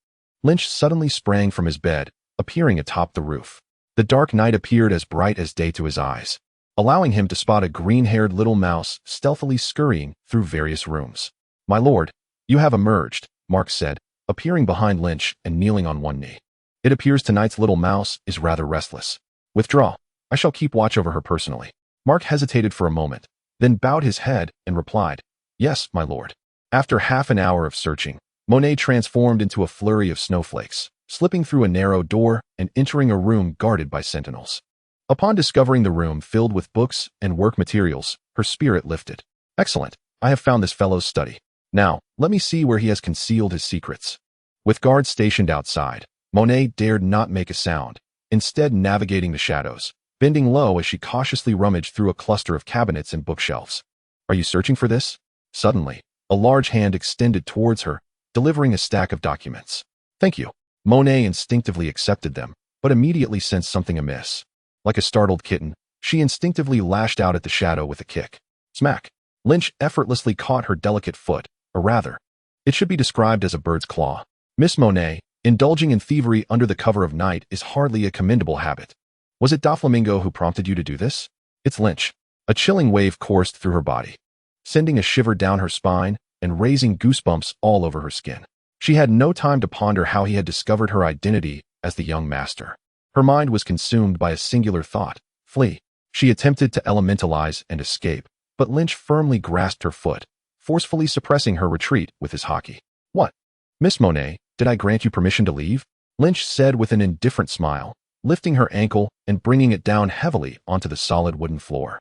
Lynch suddenly sprang from his bed, appearing atop the roof. The dark night appeared as bright as day to his eyes, allowing him to spot a green-haired little mouse stealthily scurrying through various rooms. My lord, you have emerged, Mark said, appearing behind Lynch and kneeling on one knee. It appears tonight's little mouse is rather restless. Withdraw. I shall keep watch over her personally. Mark hesitated for a moment, then bowed his head and replied, Yes, my lord. After half an hour of searching, Monet transformed into a flurry of snowflakes, slipping through a narrow door and entering a room guarded by sentinels. Upon discovering the room filled with books and work materials, her spirit lifted. Excellent. I have found this fellow's study. Now, let me see where he has concealed his secrets. With guards stationed outside, Monet dared not make a sound, instead navigating the shadows, bending low as she cautiously rummaged through a cluster of cabinets and bookshelves. Are you searching for this? Suddenly, a large hand extended towards her, delivering a stack of documents. Thank you. Monet instinctively accepted them, but immediately sensed something amiss. Like a startled kitten, she instinctively lashed out at the shadow with a kick. Smack! Lynch effortlessly caught her delicate foot, or rather, it should be described as a bird's claw. Miss Monet, indulging in thievery under the cover of night is hardly a commendable habit. Was it Doflamingo who prompted you to do this? It's Lynch. A chilling wave coursed through her body, sending a shiver down her spine and raising goosebumps all over her skin. She had no time to ponder how he had discovered her identity as the young master. Her mind was consumed by a singular thought: flee. She attempted to elementalize and escape, but Lynch firmly grasped her foot, forcefully suppressing her retreat with his haki. What? Miss Monet, did I grant you permission to leave? Lynch said with an indifferent smile, lifting her ankle and bringing it down heavily onto the solid wooden floor.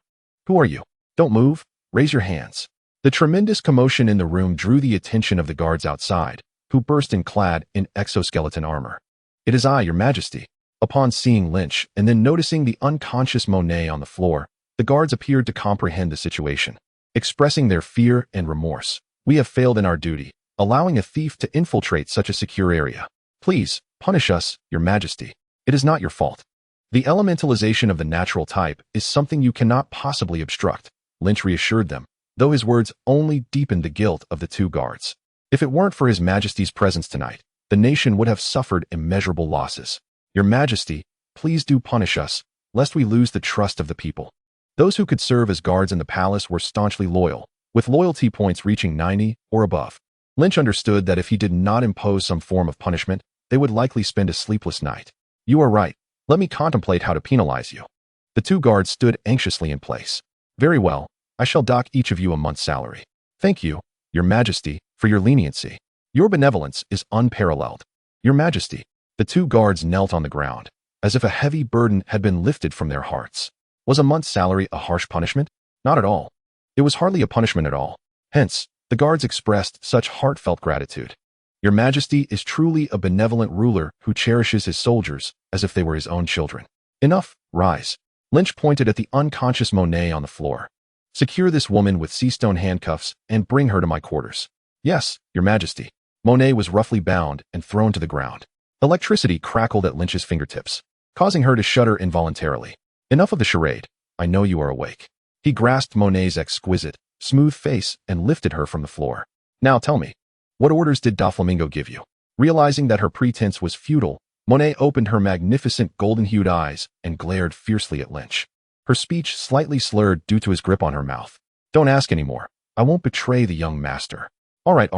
Who are you? Don't move. Raise your hands. The tremendous commotion in the room drew the attention of the guards outside, who burst in clad in exoskeleton armor. It is I, your majesty. Upon seeing Lynch and then noticing the unconscious Monet on the floor, the guards appeared to comprehend the situation. Expressing their fear and remorse, we have failed in our duty. allowing a thief to infiltrate such a secure area. Please, punish us, Your Majesty. It is not your fault. The elementalization of the natural type is something you cannot possibly obstruct, Lynch reassured them, though his words only deepened the guilt of the two guards. If it weren't for His Majesty's presence tonight, the nation would have suffered immeasurable losses. Your Majesty, please do punish us, lest we lose the trust of the people. Those who could serve as guards in the palace were staunchly loyal, with loyalty points reaching 90 or above. Lynch understood that if he did not impose some form of punishment, they would likely spend a sleepless night. You are right. Let me contemplate how to penalize you. The two guards stood anxiously in place. Very well, I shall dock each of you a month's salary. Thank you, Your Majesty, for your leniency. Your benevolence is unparalleled. Your Majesty. The two guards knelt on the ground, as if a heavy burden had been lifted from their hearts. Was a month's salary a harsh punishment? Not at all. It was hardly a punishment at all. Hence, the guards expressed such heartfelt gratitude. Your Majesty is truly a benevolent ruler who cherishes his soldiers as if they were his own children. Enough, rise. Lynch pointed at the unconscious Monet on the floor. Secure this woman with sea-stone handcuffs and bring her to my quarters. Yes, Your Majesty. Monet was roughly bound and thrown to the ground. Electricity crackled at Lynch's fingertips, causing her to shudder involuntarily. Enough of the charade. I know you are awake. He grasped Monet's exquisite, smooth face and lifted her from the floor. Now tell me, what orders did Doflamingo give you? Realizing that her pretense was futile, Monet opened her magnificent golden-hued eyes and glared fiercely at Lynch. Her speech slightly slurred due to his grip on her mouth. Don't ask anymore. I won't betray the young master. All right.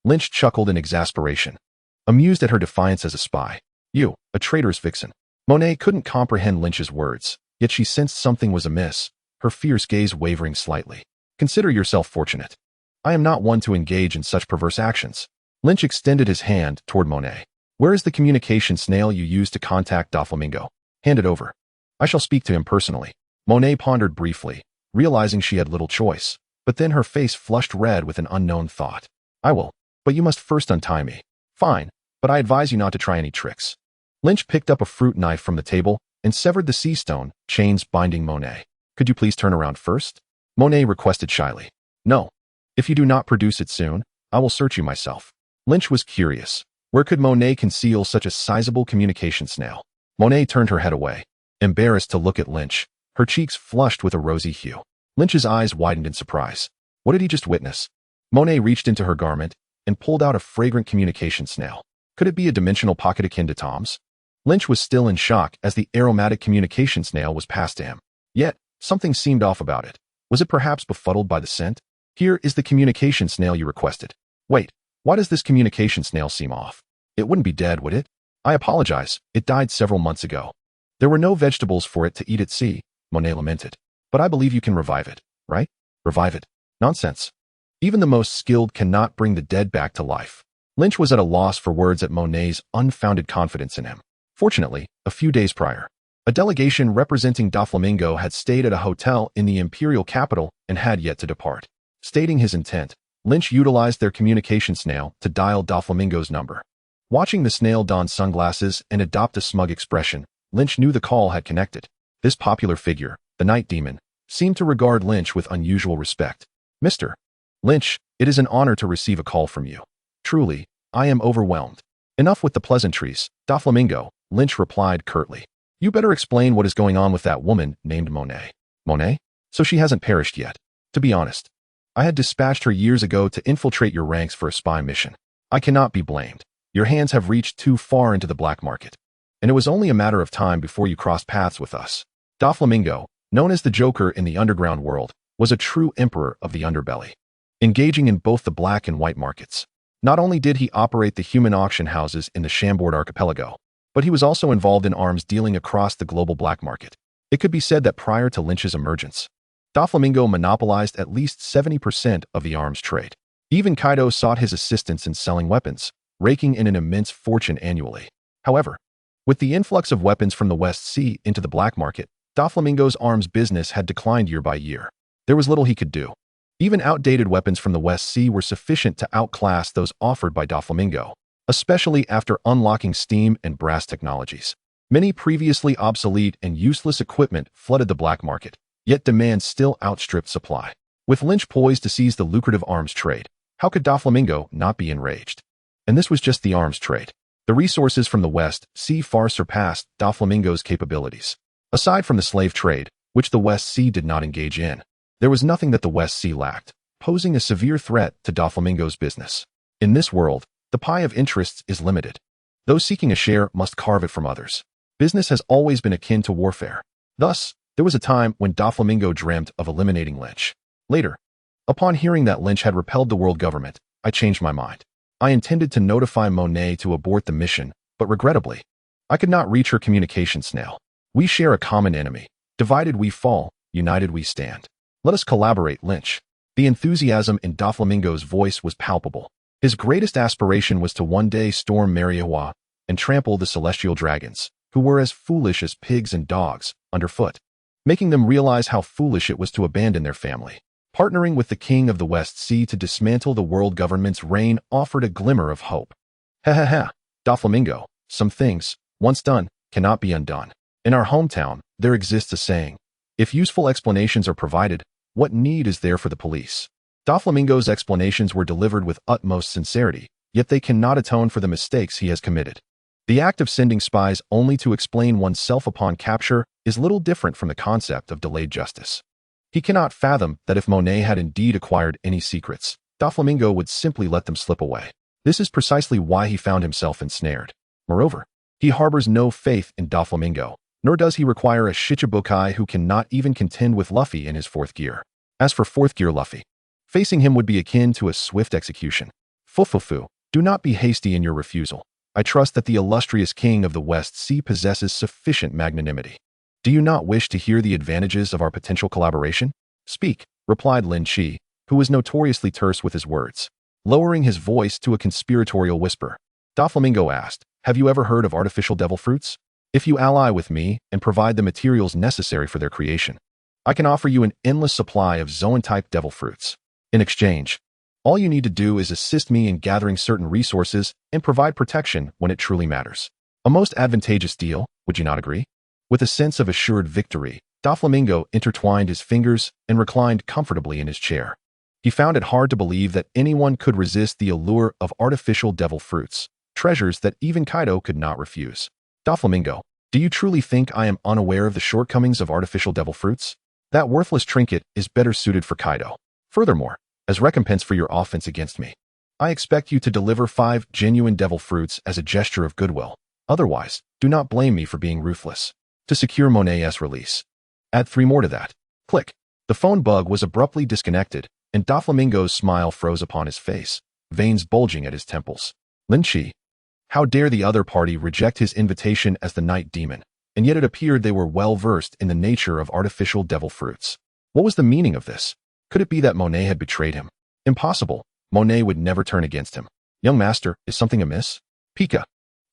Lynch chuckled in exasperation, amused at her defiance as a spy. You, a traitorous vixen. Monet couldn't comprehend Lynch's words, yet she sensed something was amiss, her fierce gaze wavering slightly. Consider yourself fortunate. I am not one to engage in such perverse actions. Lynch extended his hand toward Monet. Where is the communication snail you used to contact Doflamingo? Hand it over. I shall speak to him personally. Monet pondered briefly, realizing she had little choice, but then her face flushed red with an unknown thought. I will, but you must first untie me. Fine, but I advise you not to try any tricks. Lynch picked up a fruit knife from the table and severed the sea stone chains binding Monet. Could you please turn around first? Monet requested shyly. No. If you do not produce it soon, I will search you myself. Lynch was curious. Where could Monet conceal such a sizable communication snail? Monet turned her head away, embarrassed to look at Lynch, her cheeks flushed with a rosy hue. Lynch's eyes widened in surprise. What did he just witness? Monet reached into her garment and pulled out a fragrant communication snail. Could it be a dimensional pocket akin to Tom's? Lynch was still in shock as the aromatic communication snail was passed to him. Yet, something seemed off about it. Was it perhaps befuddled by the scent? Here is the communication snail you requested. Wait, why does this communication snail seem off? It wouldn't be dead, would it? I apologize, it died several months ago. There were no vegetables for it to eat at sea, Monet lamented. But I believe you can revive it, right? Revive it? Nonsense. Even the most skilled cannot bring the dead back to life. Lynch was at a loss for words at Monet's unfounded confidence in him. Fortunately, a few days prior, a delegation representing Doflamingo had stayed at a hotel in the imperial capital and had yet to depart. Stating his intent, Lynch utilized their communication snail to dial Doflamingo's number. Watching the snail don sunglasses and adopt a smug expression, Lynch knew the call had connected. This popular figure, the Night Demon, seemed to regard Lynch with unusual respect. Mr. Lynch, it is an honor to receive a call from you. Truly, I am overwhelmed. Enough with the pleasantries, Doflamingo, Lynch replied curtly. You better explain what is going on with that woman named Monet. Monet? So she hasn't perished yet. To be honest, I had dispatched her years ago to infiltrate your ranks for a spy mission. I cannot be blamed. Your hands have reached too far into the black market. And it was only a matter of time before you crossed paths with us. Doflamingo, known as the Joker in the underground world, was a true emperor of the underbelly, engaging in both the black and white markets. Not only did he operate the human auction houses in the Chambord archipelago, but he was also involved in arms dealing across the global black market. It could be said that prior to Lynch's emergence, Doflamingo monopolized at least 70% of the arms trade. Even Kaido sought his assistance in selling weapons, raking in an immense fortune annually. However, with the influx of weapons from the West Sea into the black market, Doflamingo's arms business had declined year by year. There was little he could do. Even outdated weapons from the West Sea were sufficient to outclass those offered by Doflamingo, especially after unlocking steam and brass technologies. Many previously obsolete and useless equipment flooded the black market, yet demand still outstripped supply. With Lynch poised to seize the lucrative arms trade, How could Doflamingo not be enraged? And this was just the arms trade. The resources from the West Sea far surpassed Doflamingo's capabilities. Aside from the slave trade, which the West Sea did not engage in, there was nothing that the West Sea lacked, posing a severe threat to Doflamingo's business. In this world, the pie of interests is limited. Those seeking a share must carve it from others. Business has always been akin to warfare. Thus, there was a time when Doflamingo dreamt of eliminating Lynch. Later, upon hearing that Lynch had repelled the world government, I changed my mind. I intended to notify Monet to abort the mission, but regrettably, I could not reach her communication snail. We share a common enemy. Divided we fall, united we stand. Let us collaborate, Lynch. The enthusiasm in Doflamingo's voice was palpable. His greatest aspiration was to one day storm Mariawa and trample the celestial dragons, who were as foolish as pigs and dogs, underfoot, making them realize how foolish it was to abandon their family. Partnering with the king of the West Sea to dismantle the world government's reign offered a glimmer of hope. Doflamingo, some things, once done, cannot be undone. In our hometown, there exists a saying, if useful explanations are provided, what need is there for the police? Doflamingo's explanations were delivered with utmost sincerity, yet they cannot atone for the mistakes he has committed. The act of sending spies only to explain oneself upon capture is little different from the concept of delayed justice. He cannot fathom that if Monet had indeed acquired any secrets, Doflamingo would simply let them slip away. This is precisely why he found himself ensnared. Moreover, he harbors no faith in Doflamingo, nor does he require a Shichibukai who cannot even contend with Luffy in his fourth gear. As for fourth gear Luffy, facing him would be akin to a swift execution. Fufufu, do not be hasty in your refusal. I trust that the illustrious king of the West Sea possesses sufficient magnanimity. Do you not wish to hear the advantages of our potential collaboration? Speak, replied Lynch, who was notoriously terse with his words. Lowering his voice to a conspiratorial whisper, Doflamingo asked, have you ever heard of artificial devil fruits? If you ally with me and provide the materials necessary for their creation, I can offer you an endless supply of Zoan-type devil fruits. In exchange, all you need to do is assist me in gathering certain resources and provide protection when it truly matters. A most advantageous deal, would you not agree? With a sense of assured victory, Doflamingo intertwined his fingers and reclined comfortably in his chair. He found it hard to believe that anyone could resist the allure of artificial devil fruits, treasures that even Kaido could not refuse. Doflamingo, do you truly think I am unaware of the shortcomings of artificial devil fruits? That worthless trinket is better suited for Kaido. Furthermore, as recompense for your offense against me, I expect you to deliver 5 genuine devil fruits as a gesture of goodwill. Otherwise, do not blame me for being ruthless. To secure Monet's release, add 3 more to that. Click. The phone bug was abruptly disconnected, and Doflamingo's smile froze upon his face, veins bulging at his temples. Lynch, how dare the other party reject his invitation as the night demon, and yet it appeared they were well versed in the nature of artificial devil fruits. What was the meaning of this? Could it be that Monet had betrayed him? Impossible. Monet would never turn against him. Young master, is something amiss? Pika,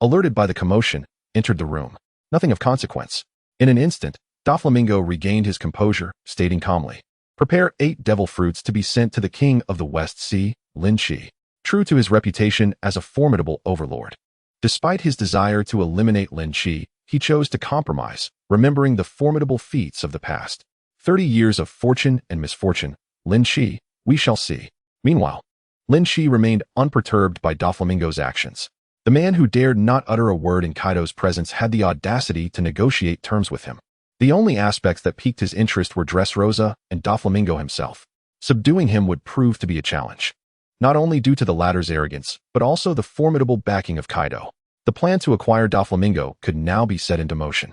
alerted by the commotion, entered the room. Nothing of consequence. In an instant, Doflamingo regained his composure, stating calmly, prepare 8 devil fruits to be sent to the king of the West Sea, Lynch, true to his reputation as a formidable overlord. Despite his desire to eliminate Lynch, he chose to compromise, remembering the formidable feats of the past. 30 years of fortune and misfortune, Lynch, we shall see. Meanwhile, Lynch remained unperturbed by Doflamingo's actions. The man who dared not utter a word in Kaido's presence had the audacity to negotiate terms with him. The only aspects that piqued his interest were Dressrosa and Doflamingo himself. Subduing him would prove to be a challenge, not only due to the latter's arrogance, but also the formidable backing of Kaido. The plan to acquire Doflamingo could now be set into motion.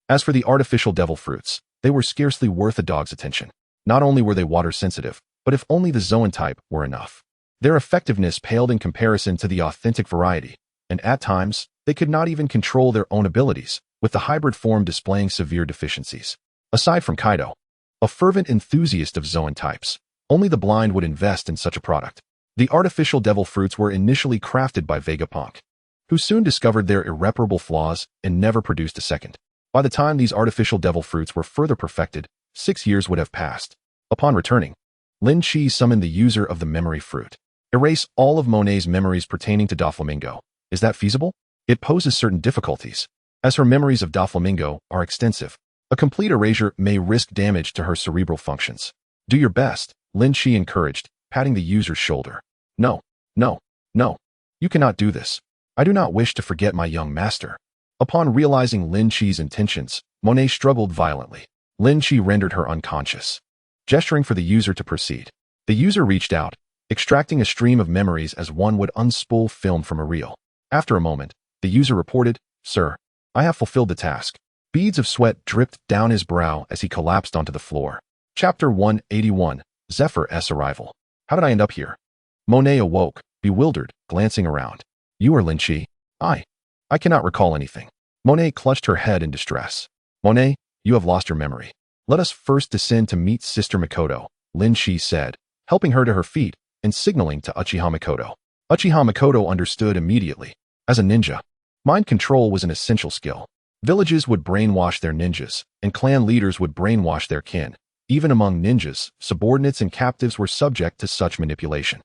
As for the artificial devil fruits, they were scarcely worth a dog's attention. Not only were they water-sensitive, but if only the Zoan type were enough. Their effectiveness paled in comparison to the authentic variety, and at times, they could not even control their own abilities, with the hybrid form displaying severe deficiencies. Aside from Kaido, a fervent enthusiast of Zoan types, only the blind would invest in such a product. The artificial devil fruits were initially crafted by Vegapunk, who soon discovered their irreparable flaws and never produced a second. By the time these artificial devil fruits were further perfected, 6 years would have passed. Upon returning, Lynch summoned the user of the memory fruit. Erase all of Monet's memories pertaining to Doflamingo. Is that feasible? It poses certain difficulties, as her memories of Doflamingo are extensive. A complete erasure may risk damage to her cerebral functions. Do your best, Lynch encouraged, patting the user's shoulder. No, no, no. You cannot do this. I do not wish to forget my young master. Upon realizing Lynch's intentions, Monet struggled violently. Lynch rendered her unconscious. Gesturing for the user to proceed. The user reached out, extracting a stream of memories as one would unspool film from a reel. After a moment, the user reported, "Sir, I have fulfilled the task." Beads of sweat dripped down his brow as he collapsed onto the floor. Chapter 181, Zephyr's Arrival. How did I end up here? Monet awoke, bewildered, glancing around. You are Lynch? I cannot recall anything. Monet clutched her head in distress. Monet, you have lost your memory. Let us first descend to meet Sister Mikoto, Lynch said, helping her to her feet and signaling to Uchiha Mikoto. Uchiha Mikoto understood immediately. As a ninja, mind control was an essential skill. Villages would brainwash their ninjas, and clan leaders would brainwash their kin. Even among ninjas, subordinates and captives were subject to such manipulation.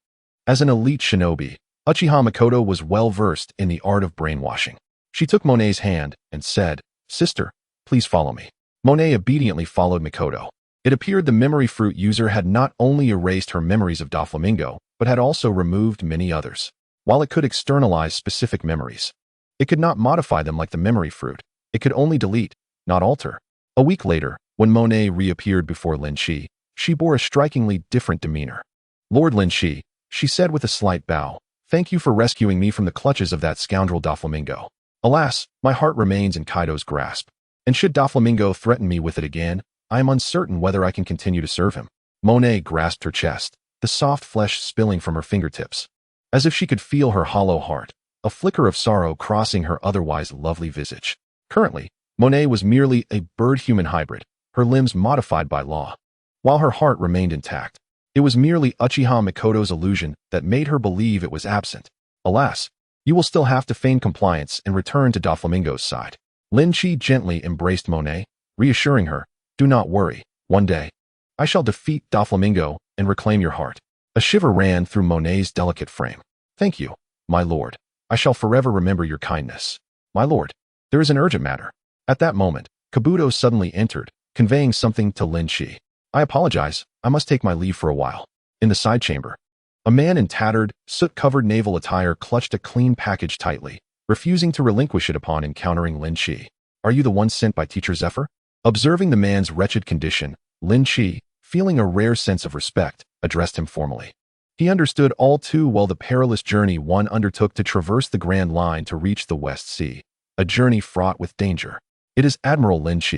As an elite shinobi, Uchiha Mikoto was well-versed in the art of brainwashing. She took Monet's hand and said, "Sister, please follow me." Monet obediently followed Mikoto. It appeared the memory fruit user had not only erased her memories of Doflamingo, but had also removed many others. While it could externalize specific memories, it could not modify them like the memory fruit. It could only delete, not alter. A week later, when Monet reappeared before Lynch, she bore a strikingly different demeanor. "Lord Lynch," she said with a slight bow, "thank you for rescuing me from the clutches of that scoundrel Doflamingo. Alas, my heart remains in Kaido's grasp, and should Doflamingo threaten me with it again, I am uncertain whether I can continue to serve him." Monet grasped her chest, the soft flesh spilling from her fingertips, as if she could feel her hollow heart, a flicker of sorrow crossing her otherwise lovely visage. Currently, Monet was merely a bird-human hybrid, her limbs modified by law. While her heart remained intact, it was merely Uchiha Mikoto's illusion that made her believe it was absent. Alas, you will still have to feign compliance and return to Doflamingo's side. Lynch gently embraced Monet, reassuring her, "Do not worry, one day, I shall defeat Doflamingo and reclaim your heart." A shiver ran through Monet's delicate frame. "Thank you, my lord. I shall forever remember your kindness." "My lord, there is an urgent matter." At that moment, Kabuto suddenly entered, conveying something to Lynch. "I apologize, I must take my leave for a while." In the side chamber, a man in tattered, soot-covered naval attire clutched a clean package tightly, refusing to relinquish it upon encountering Lynch. "Are you the one sent by Teacher Zephyr?" Observing the man's wretched condition, Lynch, feeling a rare sense of respect, addressed him formally. He understood all too well the perilous journey one undertook to traverse the Grand Line to reach the West Sea, a journey fraught with danger. "It is Admiral Lynch.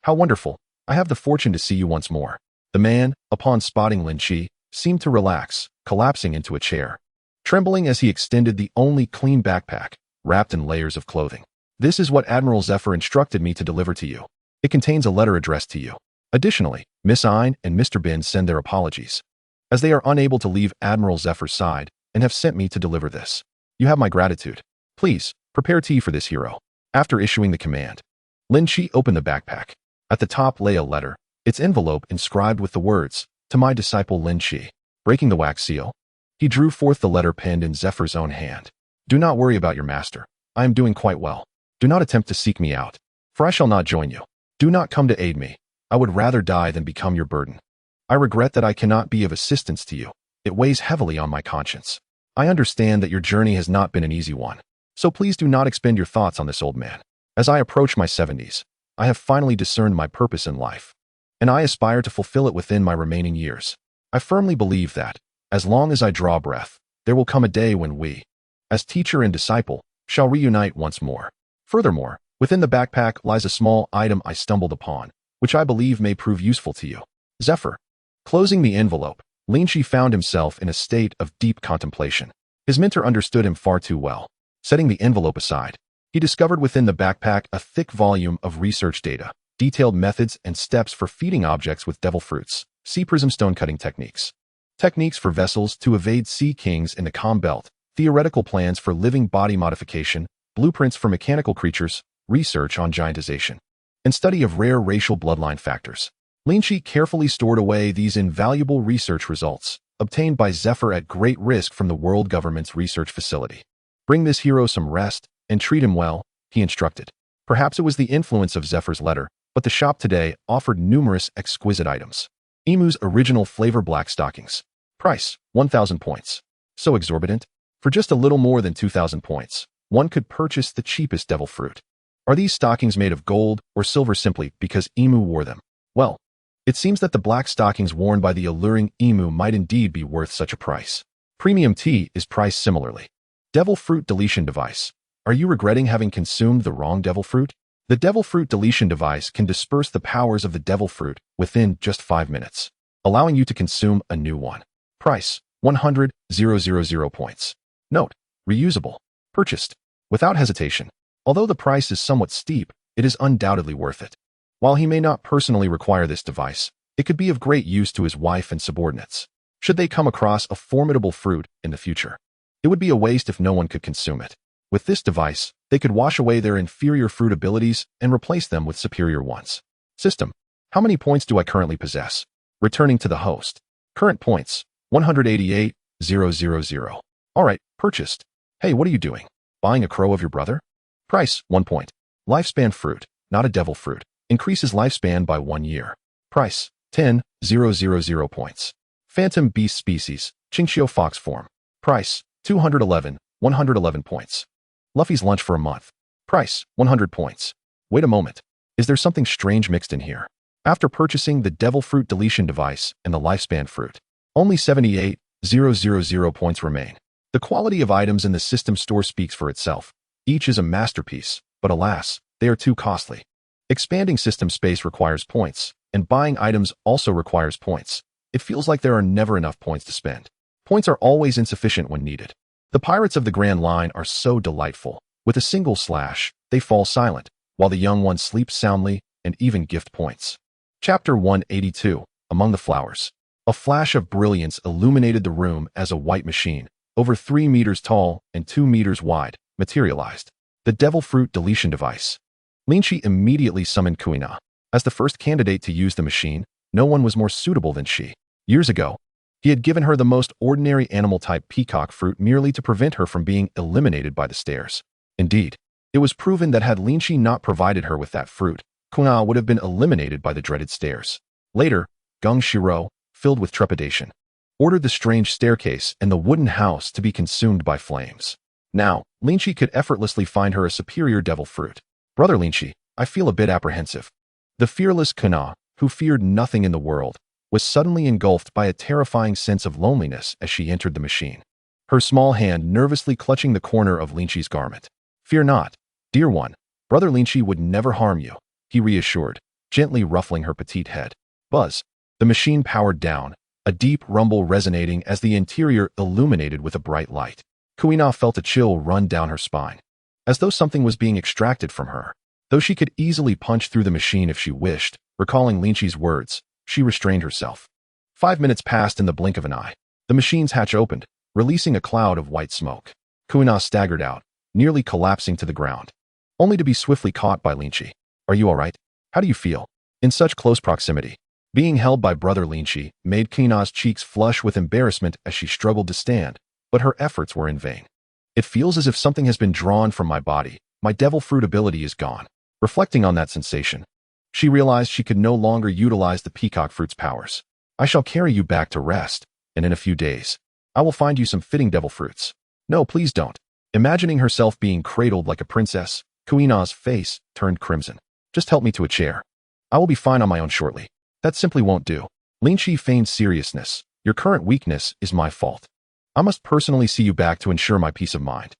How wonderful. I have the fortune to see you once more." The man, upon spotting Lynch, seemed to relax, collapsing into a chair, trembling as he extended the only clean backpack, wrapped in layers of clothing. "This is what Admiral Zephyr instructed me to deliver to you. It contains a letter addressed to you. Additionally, Miss Ein and Mr. Bin send their apologies, as they are unable to leave Admiral Zephyr's side and have sent me to deliver this. You have my gratitude. Please, prepare tea for this hero." After issuing the command, Lynch opened the backpack. At the top lay a letter, its envelope inscribed with the words, "To my disciple Lynch." Breaking the wax seal, he drew forth the letter penned in Zephyr's own hand. "Do not worry about your master. I am doing quite well. Do not attempt to seek me out, for I shall not join you. Do not come to aid me. I would rather die than become your burden. I regret that I cannot be of assistance to you. It weighs heavily on my conscience. I understand that your journey has not been an easy one, so please do not expend your thoughts on this old man. As I approach my 70s, I have finally discerned my purpose in life, and I aspire to fulfill it within my remaining years. I firmly believe that, as long as I draw breath, there will come a day when we, as teacher and disciple, shall reunite once more. Furthermore, within the backpack lies a small item I stumbled upon, which I believe may prove useful to you. Zephyr." Closing the envelope, Lynch found himself in a state of deep contemplation. His mentor understood him far too well. Setting the envelope aside, he discovered within the backpack a thick volume of research data, detailed methods and steps for feeding objects with devil fruits, sea prism stone cutting techniques, techniques for vessels to evade sea kings in the calm belt, theoretical plans for living body modification, blueprints for mechanical creatures, research on giantization, and study of rare racial bloodline factors. Lynch carefully stored away these invaluable research results, obtained by Zephyr at great risk from the world government's research facility. "Bring this hero some rest, and treat him well," he instructed. Perhaps it was the influence of Zephyr's letter, but the shop today offered numerous exquisite items. Emu's original flavor black stockings. Price, 1,000 points. So exorbitant? For just a little more than 2,000 points, one could purchase the cheapest devil fruit. Are these stockings made of gold or silver simply because Emu wore them? Well, it seems that the black stockings worn by the alluring Emu might indeed be worth such a price. Premium tea is priced similarly. Devil fruit deletion device. Are you regretting having consumed the wrong devil fruit? The devil fruit deletion device can disperse the powers of the devil fruit within just 5 minutes, allowing you to consume a new one. Price, 100,000 points. Note, reusable. Purchased without hesitation. Although the price is somewhat steep, it is undoubtedly worth it. While he may not personally require this device, it could be of great use to his wife and subordinates, should they come across a formidable fruit in the future. It would be a waste if no one could consume it. With this device, they could wash away their inferior fruit abilities and replace them with superior ones. System. How many points do I currently possess? Returning to the host. Current points, 188,000. Alright, purchased. Hey, what are you doing? Buying a crow of your brother? Price, 1 point. Lifespan fruit, not a devil fruit. Increases lifespan by 1 year. Price, 10,000 points. Phantom beast species, Chinchio fox form. Price, 111 points. Luffy's lunch for a month. Price, 100 points. Wait a moment. Is there something strange mixed in here? After purchasing the devil fruit deletion device and the lifespan fruit, only 78,000 points remain. The quality of items in the system store speaks for itself. Each is a masterpiece, but alas, they are too costly. Expanding system space requires points, and buying items also requires points. It feels like there are never enough points to spend. Points are always insufficient when needed. The pirates of the Grand Line are so delightful. With a single slash, they fall silent, while the young ones sleep soundly and even gift points. Chapter 182, Among the Flowers. A flash of brilliance illuminated the room as a white machine, over 3 meters tall and 2 meters wide, materialized. The devil fruit deletion device. Lynch immediately summoned Kuina. As the first candidate to use the machine, no one was more suitable than she. Years ago, he had given her the most ordinary animal-type peacock fruit merely to prevent her from being eliminated by the stairs. Indeed, it was proven that had Lynch not provided her with that fruit, Kuina would have been eliminated by the dreaded stairs. Later, Gung Shiro, filled with trepidation, ordered the strange staircase and the wooden house to be consumed by flames. Now, Lynch could effortlessly find her a superior devil fruit. Brother Lynch, I feel a bit apprehensive. The fearless Kuina, who feared nothing in the world, was suddenly engulfed by a terrifying sense of loneliness as she entered the machine, her small hand nervously clutching the corner of Lynch's garment. Fear not, dear one. Brother Lynch would never harm you, he reassured, gently ruffling her petite head. Buzz. The machine powered down, a deep rumble resonating as the interior illuminated with a bright light. Kuina felt a chill run down her spine, as though something was being extracted from her. Though she could easily punch through the machine if she wished, recalling Lynch's words, she restrained herself. 5 minutes passed in the blink of an eye. The machine's hatch opened, releasing a cloud of white smoke. Kuina staggered out, nearly collapsing to the ground, only to be swiftly caught by Lynch. Are you all right? How do you feel? In such close proximity, being held by brother Lynch made Kuina's cheeks flush with embarrassment as she struggled to stand, but her efforts were in vain. It feels as if something has been drawn from my body. My devil fruit ability is gone. Reflecting on that sensation, she realized she could no longer utilize the peacock fruit's powers. I shall carry you back to rest, and in a few days, I will find you some fitting devil fruits. No, please don't. Imagining herself being cradled like a princess, Kuina's face turned crimson. Just help me to a chair. I will be fine on my own shortly. That simply won't do. Lynch feigned seriousness. Your current weakness is my fault. I must personally see you back to ensure my peace of mind.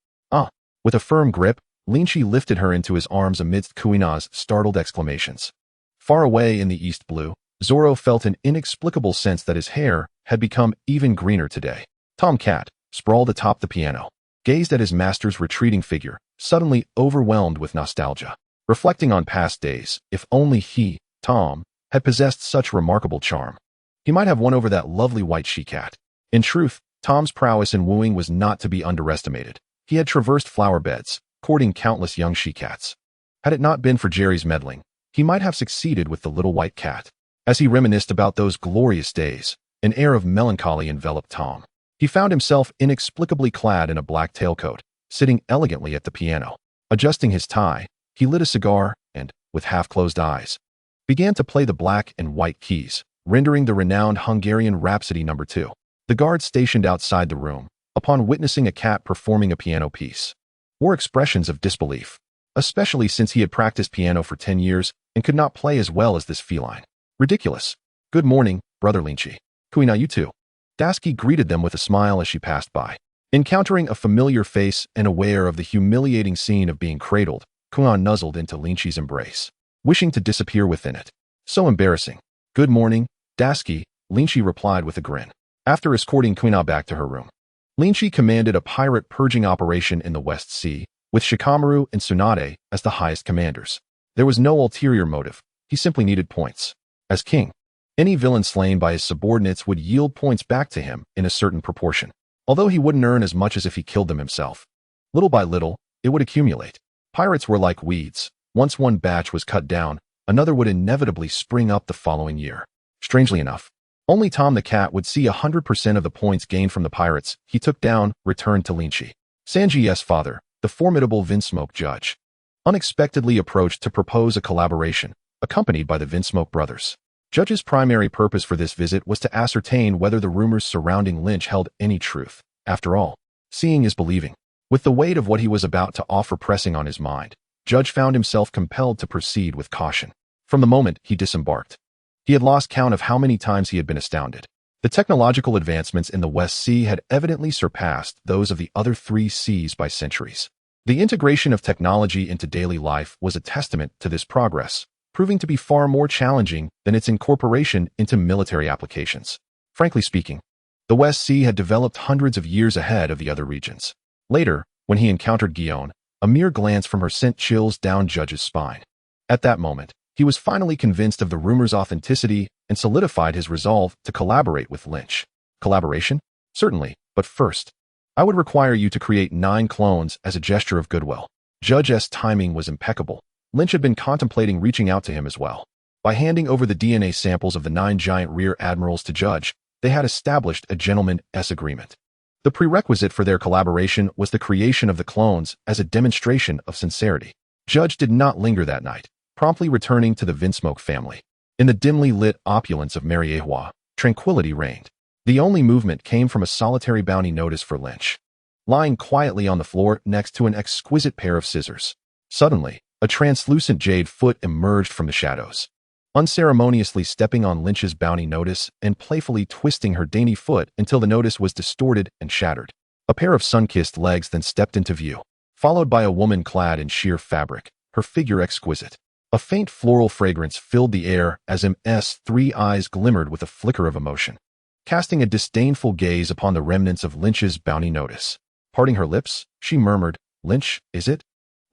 With a firm grip, Lynch lifted her into his arms amidst Kuina's startled exclamations. Far away in the east blue, Zoro felt an inexplicable sense that his hair had become even greener today. Tom Cat, sprawled atop the piano, gazed at his master's retreating figure, suddenly overwhelmed with nostalgia. Reflecting on past days, if only he, Tom, had possessed such remarkable charm, he might have won over that lovely white she-cat. In truth, Tom's prowess in wooing was not to be underestimated. He had traversed flower beds, courting countless young she-cats. Had it not been for Jerry's meddling, he might have succeeded with the little white cat. As he reminisced about those glorious days, an air of melancholy enveloped Tom. He found himself inexplicably clad in a black tailcoat, sitting elegantly at the piano. Adjusting his tie, he lit a cigar and, with half-closed eyes, began to play the black and white keys, rendering the renowned Hungarian Rhapsody No. 2. The guards stationed outside the room, upon witnessing a cat performing a piano piece, wore expressions of disbelief, especially since he had practiced piano for 10 years and could not play as well as this feline. Ridiculous. Good morning, brother Lynch. Kuina, you too. Daisuke greeted them with a smile as she passed by. Encountering a familiar face and aware of the humiliating scene of being cradled, Kuina nuzzled into Lynch's embrace, wishing to disappear within it. So embarrassing. Good morning, Daisuke, Lynch replied with a grin. After escorting Kuina back to her room, Lynch commanded a pirate purging operation in the West Sea, with Shikamaru and Tsunade as the highest commanders. There was no ulterior motive. He simply needed points. As king, any villain slain by his subordinates would yield points back to him in a certain proportion, although he wouldn't earn as much as if he killed them himself. Little by little, it would accumulate. Pirates were like weeds. Once one batch was cut down, another would inevitably spring up the following year. Strangely enough, only Tom the cat would see 100% of the points gained from the pirates he took down returned to Lynch. Sanji's father, the formidable Vinsmoke judge, unexpectedly approached to propose a collaboration, accompanied by the Vinsmoke brothers. Judge's primary purpose for this visit was to ascertain whether the rumors surrounding Lynch held any truth. After all, seeing is believing. With the weight of what he was about to offer pressing on his mind, Judge found himself compelled to proceed with caution. From the moment he disembarked, he had lost count of how many times he had been astounded. The technological advancements in the West Sea had evidently surpassed those of the other 3 seas by centuries. The integration of technology into daily life was a testament to this progress, proving to be far more challenging than its incorporation into military applications. Frankly speaking, the West Sea had developed hundreds of years ahead of the other regions. Later, when he encountered Guion, a mere glance from her sent chills down Judge's spine. At that moment, he was finally convinced of the rumor's authenticity and solidified his resolve to collaborate with Lynch. Collaboration? Certainly, but first, I would require you to create 9 clones as a gesture of goodwill. Judge's timing was impeccable. Lynch had been contemplating reaching out to him as well. By handing over the DNA samples of the 9 giant rear admirals to Judge, they had established a gentleman's agreement. The prerequisite for their collaboration was the creation of the clones as a demonstration of sincerity. Judge did not linger that night, promptly returning to the Vinsmoke family. In the dimly lit opulence of Mariehua, tranquility reigned. The only movement came from a solitary bounty notice for Lynch, lying quietly on the floor next to an exquisite pair of scissors. Suddenly, a translucent jade foot emerged from the shadows, unceremoniously stepping on Lynch's bounty notice and playfully twisting her dainty foot until the notice was distorted and shattered. A pair of sun-kissed legs then stepped into view, followed by a woman clad in sheer fabric, her figure exquisite. A faint floral fragrance filled the air as M's 3 eyes glimmered with a flicker of emotion, casting a disdainful gaze upon the remnants of Lynch's bounty notice. Parting her lips, she murmured, "Lynch, is it?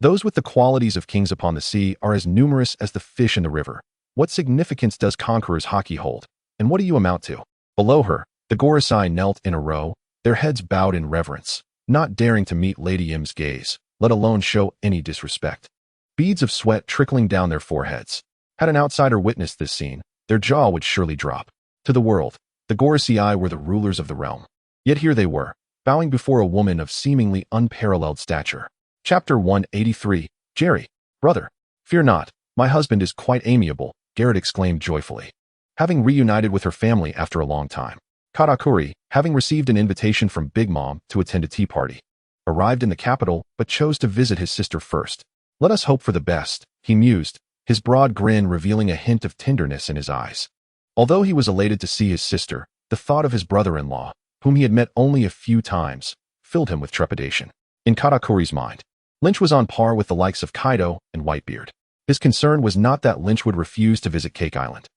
Those with the qualities of kings upon the sea are as numerous as the fish in the river. What significance does Conqueror's Haki hold, and what do you amount to?" Below her, the Gorosei knelt in a row, their heads bowed in reverence, not daring to meet Lady M's gaze, let alone show any disrespect. Beads of sweat trickling down their foreheads. Had an outsider witnessed this scene, their jaw would surely drop. To the world, the Gorosei were the rulers of the realm. Yet here they were, bowing before a woman of seemingly unparalleled stature. Chapter 183, Jerry, brother. Fear not, my husband is quite amiable, Garrett exclaimed joyfully, having reunited with her family after a long time. Katakuri, having received an invitation from Big Mom to attend a tea party, arrived in the capital but chose to visit his sister first. Let us hope for the best, he mused, his broad grin revealing a hint of tenderness in his eyes. Although he was elated to see his sister, the thought of his brother-in-law, whom he had met only a few times, filled him with trepidation. In Katakuri's mind, Lynch was on par with the likes of Kaido and Whitebeard. His concern was not that Lynch would refuse to visit Cake Island,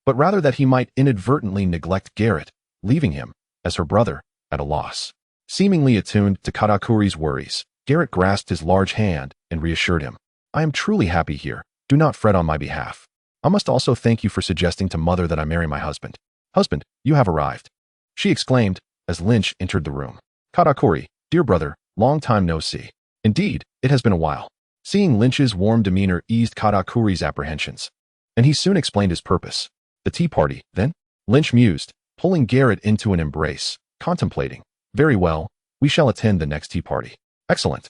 but rather that he might inadvertently neglect Garrett, leaving him, as her brother, at a loss. Seemingly attuned to Katakuri's worries, Garrett grasped his large hand and reassured him. "I am truly happy here. Do not fret on my behalf. I must also thank you for suggesting to Mother that I marry my husband." "Husband, you have arrived," she exclaimed as Lynch entered the room. "Katakuri, dear brother, long time no see. Indeed, it has been a while." Seeing Lynch's warm demeanor eased Katakuri's apprehensions, and he soon explained his purpose. "The tea party, then?" Lynch mused, pulling Garrett into an embrace, contemplating. "Very well, we shall attend the next tea party." "Excellent.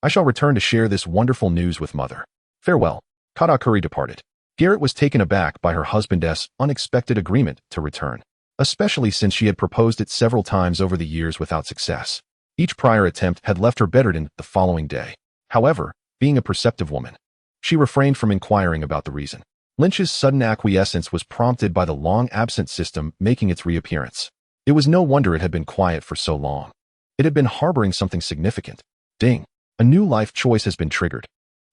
I shall return to share this wonderful news with Mother. Farewell." Katakuri departed. Garrett was taken aback by her husband's unexpected agreement to return, especially since she had proposed it several times over the years without success. Each prior attempt had left her bedridden the following day. However, being a perceptive woman, she refrained from inquiring about the reason. Lynch's sudden acquiescence was prompted by the long-absent system making its reappearance. It was no wonder it had been quiet for so long. It had been harboring something significant. Ding! A new life choice has been triggered.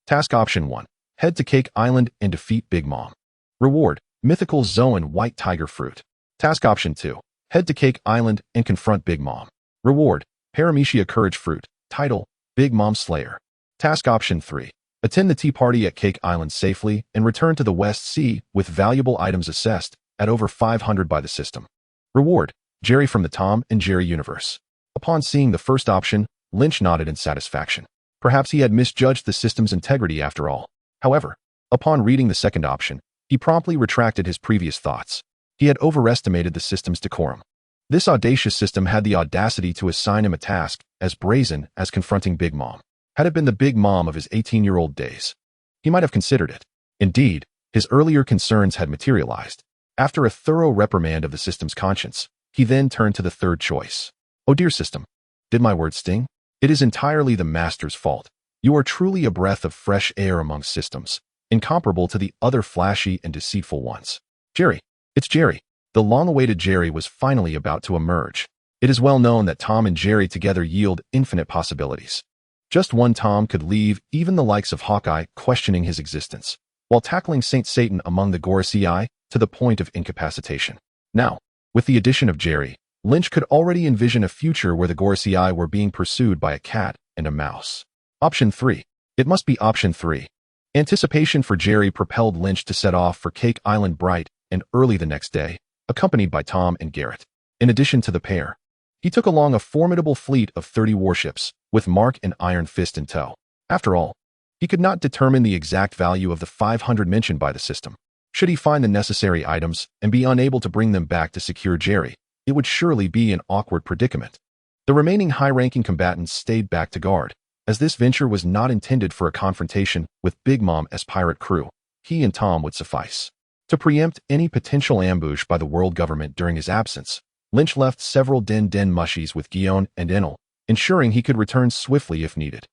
Task Option 1. Head to Cake Island and defeat Big Mom. Reward: Mythical Zoan White Tiger Fruit. Task Option 2. Head to Cake Island and confront Big Mom. Reward: Paramecia Courage Fruit. Title: Big Mom Slayer. Task Option 3. Attend the tea party at Cake Island safely and return to the West Sea with valuable items assessed at over 500 by the system. Reward: Jerry from the Tom and Jerry universe. Upon seeing the first option, Lynch nodded in satisfaction. Perhaps he had misjudged the system's integrity after all. However, upon reading the second option, he promptly retracted his previous thoughts. He had overestimated the system's decorum. This audacious system had the audacity to assign him a task as brazen as confronting Big Mom. Had it been the Big Mom of his 18-year-old days, he might have considered it. Indeed, his earlier concerns had materialized. After a thorough reprimand of the system's conscience, he then turned to the third choice. Oh dear system, did my words sting? It is entirely the master's fault. You are truly a breath of fresh air among systems, incomparable to the other flashy and deceitful ones. Jerry. It's Jerry. The long-awaited Jerry was finally about to emerge. It is well known that Tom and Jerry together yield infinite possibilities. Just one Tom could leave even the likes of Hawkeye questioning his existence, while tackling Saint Satan among the Gorosei to the point of incapacitation. Now, with the addition of Jerry, Lynch could already envision a future where the Gorosei were being pursued by a cat and a mouse. Option 3. It must be Option 3. Anticipation for Jerry propelled Lynch to set off for Cake Island bright and early the next day, accompanied by Tom and Garrett. In addition to the pair, he took along a formidable fleet of 30 warships, with Mark and Iron Fist in tow. After all, he could not determine the exact value of the 500 mentioned by the system. Should he find the necessary items and be unable to bring them back to secure Jerry, it would surely be an awkward predicament. The remaining high-ranking combatants stayed back to guard, as this venture was not intended for a confrontation with Big Mom's pirate crew. He and Tom would suffice. To preempt any potential ambush by the world government during his absence, Lynch left several Den mushies with Guion and Enel, ensuring he could return swiftly if needed.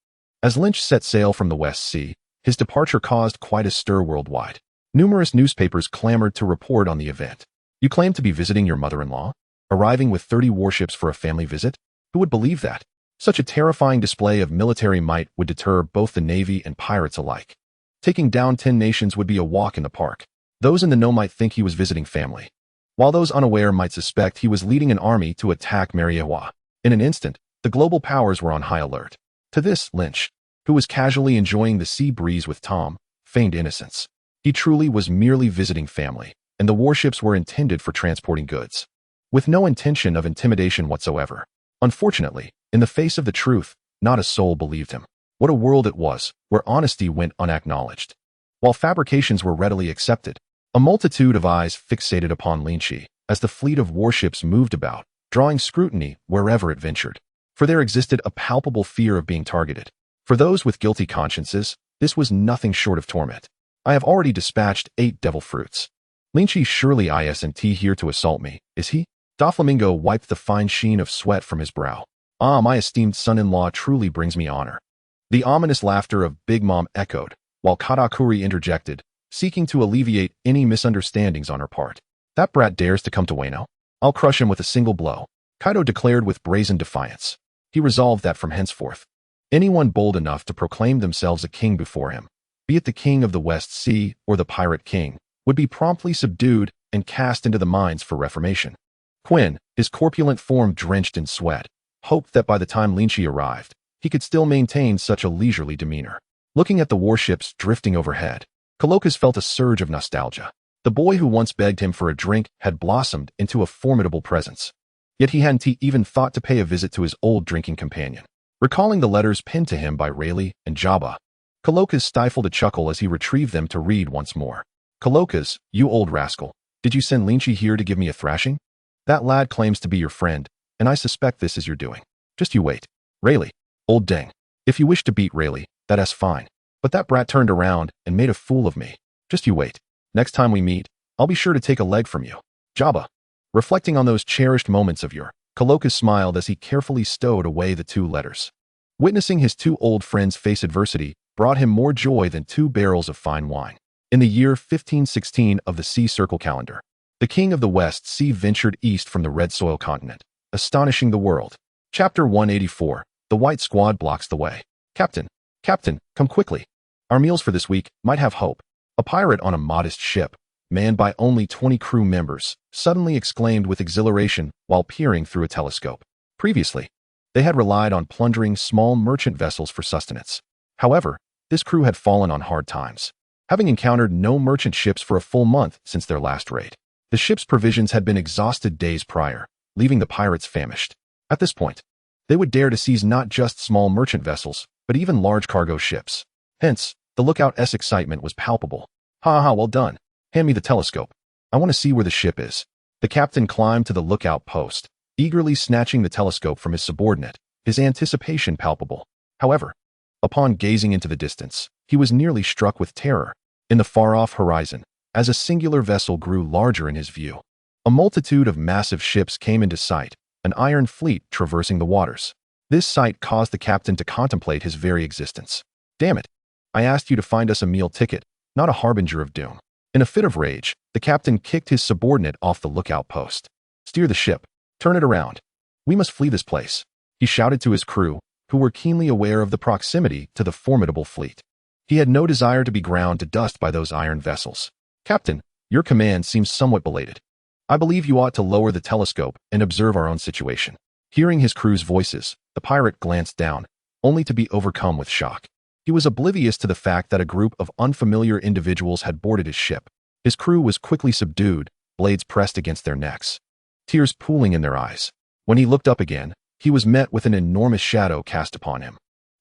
As Lynch set sail from the West Sea, his departure caused quite a stir worldwide. Numerous newspapers clamored to report on the event. You claim to be visiting your mother-in-law? Arriving with 30 warships for a family visit? Who would believe that? Such a terrifying display of military might would deter both the Navy and pirates alike. Taking down 10 nations would be a walk in the park. Those in the know might think he was visiting family, while those unaware might suspect he was leading an army to attack Mariewa. In an instant, the global powers were on high alert. To this, Lynch, who was casually enjoying the sea breeze with Tom, feigned innocence. He truly was merely visiting family, and the warships were intended for transporting goods, with no intention of intimidation whatsoever. Unfortunately, in the face of the truth, not a soul believed him. What a world it was, where honesty went unacknowledged, while fabrications were readily accepted. A multitude of eyes fixated upon Lynch as the fleet of warships moved about, drawing scrutiny wherever it ventured. For there existed a palpable fear of being targeted. For those with guilty consciences, this was nothing short of torment. I have already dispatched 8 devil fruits. Lynch surely isn't here to assault me, is he? Doflamingo wiped the fine sheen of sweat from his brow. Ah, my esteemed son-in-law truly brings me honor. The ominous laughter of Big Mom echoed, while Katakuri interjected, seeking to alleviate any misunderstandings on her part. That brat dares to come to Wano? I'll crush him with a single blow, Kaido declared with brazen defiance. He resolved that from henceforth, anyone bold enough to proclaim themselves a king before him, be it the king of the West Sea or the pirate king, would be promptly subdued and cast into the mines for reformation. Quinn, his corpulent form drenched in sweat, hoped that by the time Lynch arrived, he could still maintain such a leisurely demeanor. Looking at the warships drifting overhead, Coloccus felt a surge of nostalgia. The boy who once begged him for a drink had blossomed into a formidable presence. Yet he hadn't even thought to pay a visit to his old drinking companion. Recalling the letters penned to him by Rayleigh and Jabba, Coloccus stifled a chuckle as he retrieved them to read once more. Coloccus, you old rascal, did you send Lynch here to give me a thrashing? That lad claims to be your friend, and I suspect this is your doing. Just you wait. Rayleigh, old dang. If you wish to beat Rayleigh, that's fine. But that brat turned around and made a fool of me. Just you wait. Next time we meet, I'll be sure to take a leg from you. Jabba. Reflecting on those cherished moments of your Kaloka smiled as he carefully stowed away the 2 letters. Witnessing his 2 old friends face adversity brought him more joy than 2 barrels of fine wine. In the year 1516 of the Sea Circle calendar, the king of the West Sea ventured east from the Red Soil continent, astonishing the world. Chapter 184. The White Squad blocks the way. Captain, come quickly. Our meals for this week might have hope. A pirate on a modest ship, manned by only 20 crew members, suddenly exclaimed with exhilaration while peering through a telescope. Previously, they had relied on plundering small merchant vessels for sustenance. However, this crew had fallen on hard times, having encountered no merchant ships for a full month since their last raid. The ship's provisions had been exhausted days prior, leaving the pirates famished. At this point, they would dare to seize not just small merchant vessels, but even large cargo ships. Hence, the lookout's excitement was palpable. Ha, well done. Hand me the telescope. I want to see where the ship is. The captain climbed to the lookout post, eagerly snatching the telescope from his subordinate, his anticipation palpable. However, upon gazing into the distance, he was nearly struck with terror. In the far-off horizon, as a singular vessel grew larger in his view, a multitude of massive ships came into sight, an iron fleet traversing the waters. This sight caused the captain to contemplate his very existence. Damn it! I asked you to find us a meal ticket, not a harbinger of doom. In a fit of rage, the captain kicked his subordinate off the lookout post. Steer the ship. Turn it around. We must flee this place, he shouted to his crew, who were keenly aware of the proximity to the formidable fleet. He had no desire to be ground to dust by those iron vessels. Captain, your command seems somewhat belated. I believe you ought to lower the telescope and observe our own situation. Hearing his crew's voices, the pirate glanced down, only to be overcome with shock. He was oblivious to the fact that a group of unfamiliar individuals had boarded his ship. His crew was quickly subdued, blades pressed against their necks, tears pooling in their eyes. When he looked up again, he was met with an enormous shadow cast upon him.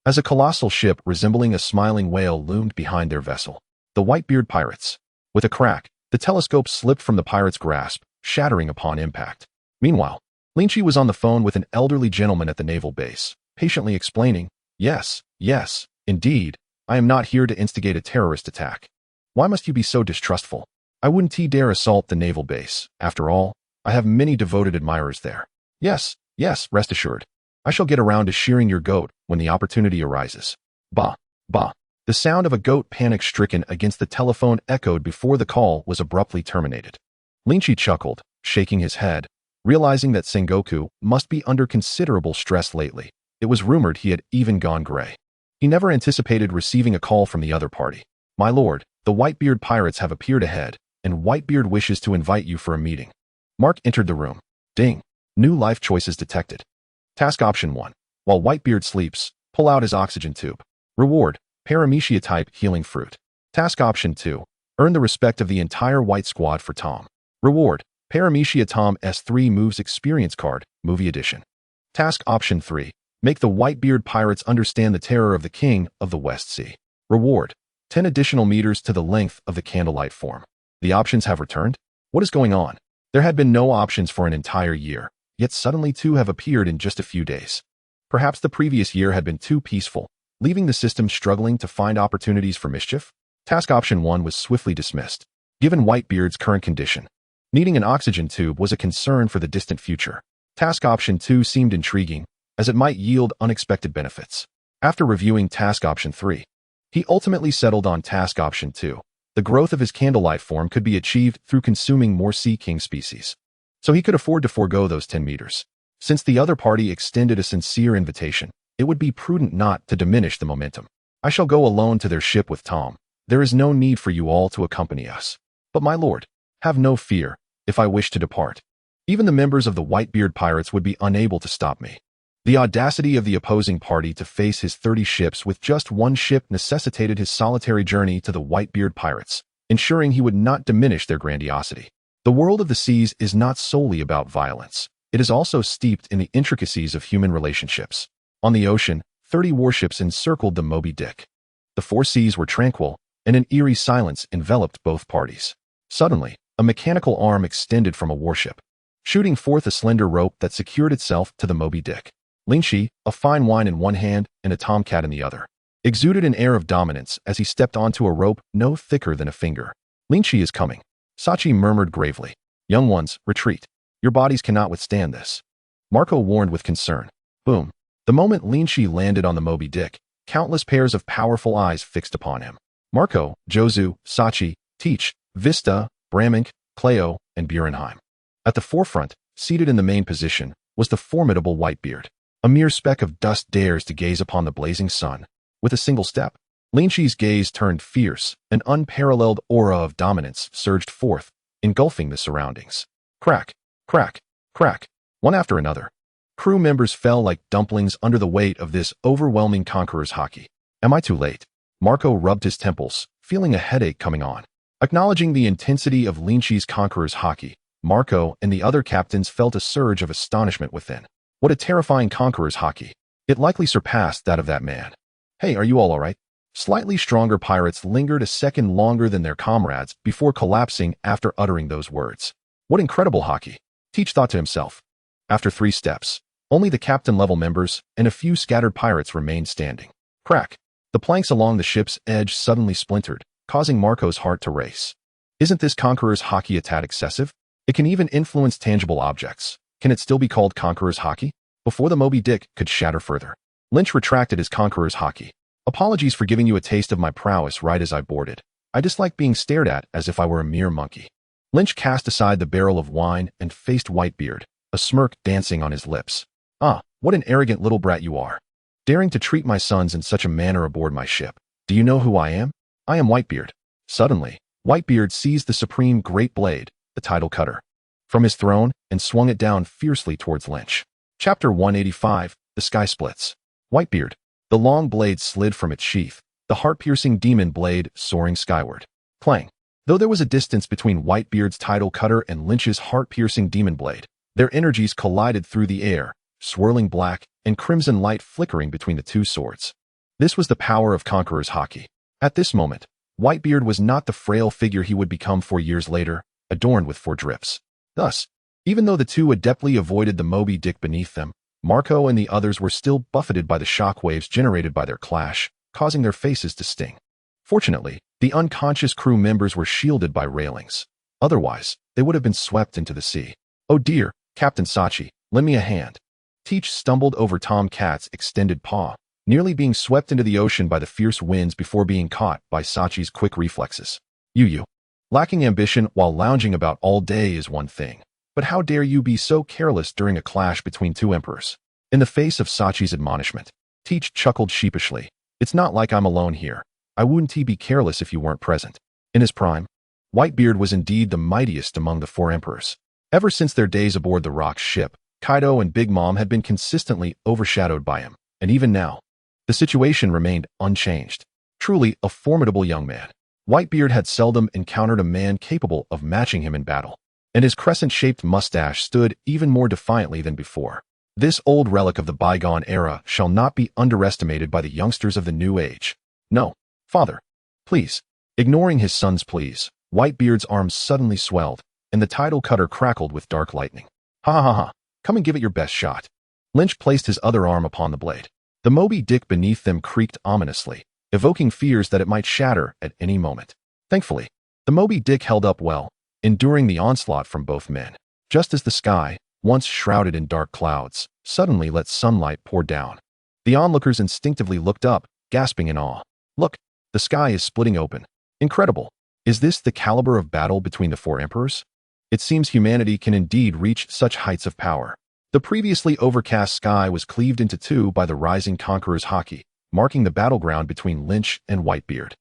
As a colossal ship resembling a smiling whale loomed behind their vessel, the Whitebeard pirates. With a crack, the telescope slipped from the pirate's grasp, shattering upon impact. Meanwhile, Lynch was on the phone with an elderly gentleman at the naval base, patiently explaining, Yes, indeed, I am not here to instigate a terrorist attack. Why must you be so distrustful? I wouldn't dare assault the naval base. After all, I have many devoted admirers there. Yes, rest assured. I shall get around to shearing your goat when the opportunity arises. Bah. The sound of a goat panic-stricken against the telephone echoed before the call was abruptly terminated. Lynch chuckled, shaking his head, realizing that Sengoku must be under considerable stress lately. It was rumored he had even gone gray. He never anticipated receiving a call from the other party. My lord, the Whitebeard pirates have appeared ahead, and Whitebeard wishes to invite you for a meeting. Mark entered the room. Ding. New life choices detected. Task option 1. While Whitebeard sleeps, pull out his oxygen tube. Reward, Paramecia-type healing fruit. Task option 2. Earn the respect of the entire White Squad for Tom. Reward, Paramecia Tom S3 Moves Experience Card, Movie Edition. Task option 3. Make the Whitebeard pirates understand the terror of the King of the West Sea. Reward, 10 additional meters to the length of the Candlelight form. The options have returned? What is going on? There had been no options for an entire year, yet suddenly 2 have appeared in just a few days. Perhaps the previous year had been too peaceful, leaving the system struggling to find opportunities for mischief? Task option 1 was swiftly dismissed. Given Whitebeard's current condition, needing an oxygen tube was a concern for the distant future. Task option 2 seemed intriguing, as it might yield unexpected benefits. After reviewing task option 3, he ultimately settled on task option 2. The growth of his Candlelight form could be achieved through consuming more Sea King species, so he could afford to forego those 10 meters. Since the other party extended a sincere invitation, it would be prudent not to diminish the momentum. I shall go alone to their ship with Tom. There is no need for you all to accompany us. But my lord, have no fear, if I wish to depart. Even the members of the Whitebeard pirates would be unable to stop me. The audacity of the opposing party to face his 30 ships with just 1 ship necessitated his solitary journey to the Whitebeard pirates, ensuring he would not diminish their grandiosity. The world of the seas is not solely about violence. It is also steeped in the intricacies of human relationships. On the ocean, 30 warships encircled the Moby Dick. The 4 seas were tranquil, and an eerie silence enveloped both parties. Suddenly, a mechanical arm extended from a warship, shooting forth a slender rope that secured itself to the Moby Dick. Lynch, a fine wine in one hand and a tomcat in the other, exuded an air of dominance as he stepped onto a rope no thicker than a finger. Lynch is coming. Sachi murmured gravely. Young ones, retreat. Your bodies cannot withstand this. Marco warned with concern. Boom. The moment Lynch landed on the Moby Dick, countless pairs of powerful eyes fixed upon him. Marco, Jozu, Sachi, Teach, Vista, Bramink, Cleo, and Burenheim. At the forefront, seated in the main position, was the formidable Whitebeard. A mere speck of dust dares to gaze upon the blazing sun. With a single step, Lynch's gaze turned fierce, an unparalleled aura of dominance surged forth, engulfing the surroundings. Crack, crack, crack, one after another. Crew members fell like dumplings under the weight of this overwhelming conqueror's haki. Am I too late? Marco rubbed his temples, feeling a headache coming on. Acknowledging the intensity of Lynch's conqueror's haki, Marco and the other captains felt a surge of astonishment within. What a terrifying conqueror's haki. It likely surpassed that of that man. Hey, are you all alright? Slightly stronger pirates lingered a second longer than their comrades before collapsing after uttering those words. What incredible haki, Teach thought to himself. After 3 steps, only the captain-level members and a few scattered pirates remained standing. Crack. The planks along the ship's edge suddenly splintered, causing Marco's heart to race. Isn't this conqueror's haki a tad excessive? It can even influence tangible objects. Can it still be called conqueror's haki? Before the Moby Dick could shatter further, Lynch retracted his conqueror's haki. Apologies for giving you a taste of my prowess right as I boarded. I dislike being stared at as if I were a mere monkey. Lynch cast aside the barrel of wine and faced Whitebeard, a smirk dancing on his lips. Ah, what an arrogant little brat you are. Daring to treat my sons in such a manner aboard my ship. Do you know who I am? I am Whitebeard. Suddenly, Whitebeard seized the supreme great blade, the title cutter, from his throne and swung it down fiercely towards Lynch. Chapter 185, The Sky Splits. Whitebeard. The long blade slid from its sheath, the heart-piercing demon blade soaring skyward. Clang. Though there was a distance between Whitebeard's title cutter and Lynch's heart-piercing demon blade, their energies collided through the air, swirling black and crimson light flickering between the two swords. This was the power of Conqueror's haki. At this moment, Whitebeard was not the frail figure he would become 4 years later, adorned with 4 drips. Thus, even though the two adeptly avoided the Moby Dick beneath them, Marco and the others were still buffeted by the shock waves generated by their clash, causing their faces to sting. Fortunately, the unconscious crew members were shielded by railings. Otherwise, they would have been swept into the sea. Oh dear, Captain Sachi, lend me a hand. Teach stumbled over Tom Cat's extended paw, nearly being swept into the ocean by the fierce winds before being caught by Sachi's quick reflexes. You. Lacking ambition while lounging about all day is one thing, but how dare you be so careless during a clash between 2 emperors? In the face of Sachi's admonishment, Teach chuckled sheepishly. It's not like I'm alone here. I wouldn't be careless if you weren't present. In his prime, Whitebeard was indeed the mightiest among the 4 emperors. Ever since their days aboard the Rock's ship, Kaido and Big Mom had been consistently overshadowed by him, and even now, the situation remained unchanged. Truly a formidable young man, Whitebeard had seldom encountered a man capable of matching him in battle, and his crescent-shaped mustache stood even more defiantly than before. This old relic of the bygone era shall not be underestimated by the youngsters of the new age. No, father, please. Ignoring his son's pleas, Whitebeard's arms suddenly swelled, and the title cutter crackled with dark lightning. Ha ha ha ha, come and give it your best shot. Lynch placed his other arm upon the blade. The Moby Dick beneath them creaked ominously, evoking fears that it might shatter at any moment. Thankfully, the Moby Dick held up well, enduring the onslaught from both men. Just as the sky, once shrouded in dark clouds, suddenly let sunlight pour down. The onlookers instinctively looked up, gasping in awe. Look, the sky is splitting open. Incredible. Is this the caliber of battle between the 4 emperors? It seems humanity can indeed reach such heights of power. The previously overcast sky was cleaved into 2 by the rising conqueror's haki, marking the battleground between Lynch and Whitebeard.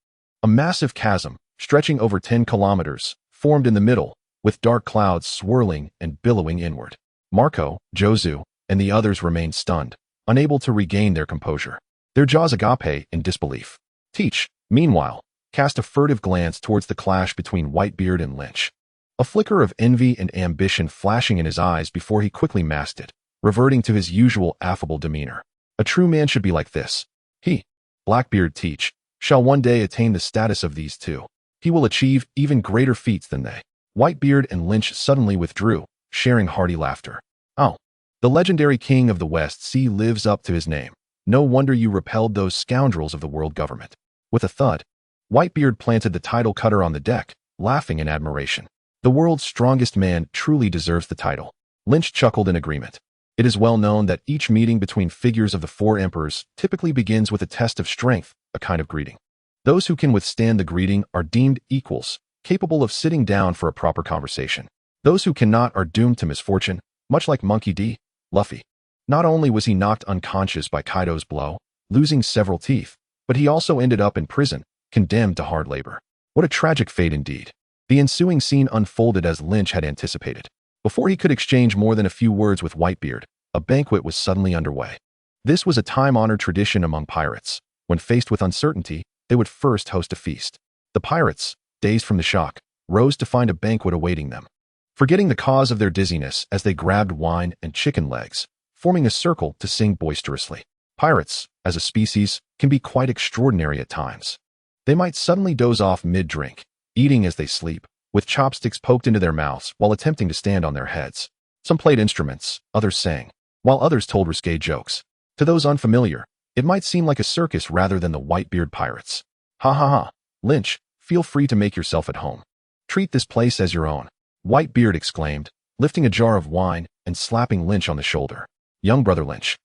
A massive chasm, stretching over 10 kilometers, formed in the middle, with dark clouds swirling and billowing inward. Marco, Jozu, and the others remained stunned, unable to regain their composure, their jaws agape in disbelief. Teach, meanwhile, cast a furtive glance towards the clash between Whitebeard and Lynch. A flicker of envy and ambition flashing in his eyes before he quickly masked it, reverting to his usual affable demeanor. A true man should be like this. He, Blackbeard Teach, shall one day attain the status of these 2. He will achieve even greater feats than they. Whitebeard and Lynch suddenly withdrew, sharing hearty laughter. Oh, the legendary king of the West Sea lives up to his name. No wonder you repelled those scoundrels of the world government. With a thud, Whitebeard planted the title cutter on the deck, laughing in admiration. The world's strongest man truly deserves the title. Lynch chuckled in agreement. It is well known that each meeting between figures of the four emperors typically begins with a test of strength, a kind of greeting. Those who can withstand the greeting are deemed equals, capable of sitting down for a proper conversation. Those who cannot are doomed to misfortune, much like Monkey D. Luffy. Not only was he knocked unconscious by Kaido's blow, losing several teeth, but he also ended up in prison, condemned to hard labor. What a tragic fate indeed. The ensuing scene unfolded as Lynch had anticipated. Before he could exchange more than a few words with Whitebeard, a banquet was suddenly underway. This was a time-honored tradition among pirates. When faced with uncertainty, they would first host a feast. The pirates, dazed from the shock, rose to find a banquet awaiting them. Forgetting the cause of their dizziness as they grabbed wine and chicken legs, forming a circle to sing boisterously. Pirates, as a species, can be quite extraordinary at times. They might suddenly doze off mid-drink, eating as they sleep, with chopsticks poked into their mouths while attempting to stand on their heads. Some played instruments, others sang, while others told risque jokes. To those unfamiliar, it might seem like a circus rather than the Whitebeard pirates. Ha ha ha. Lynch, feel free to make yourself at home. Treat this place as your own. Whitebeard exclaimed, lifting a jar of wine and slapping Lynch on the shoulder. Young brother Lynch,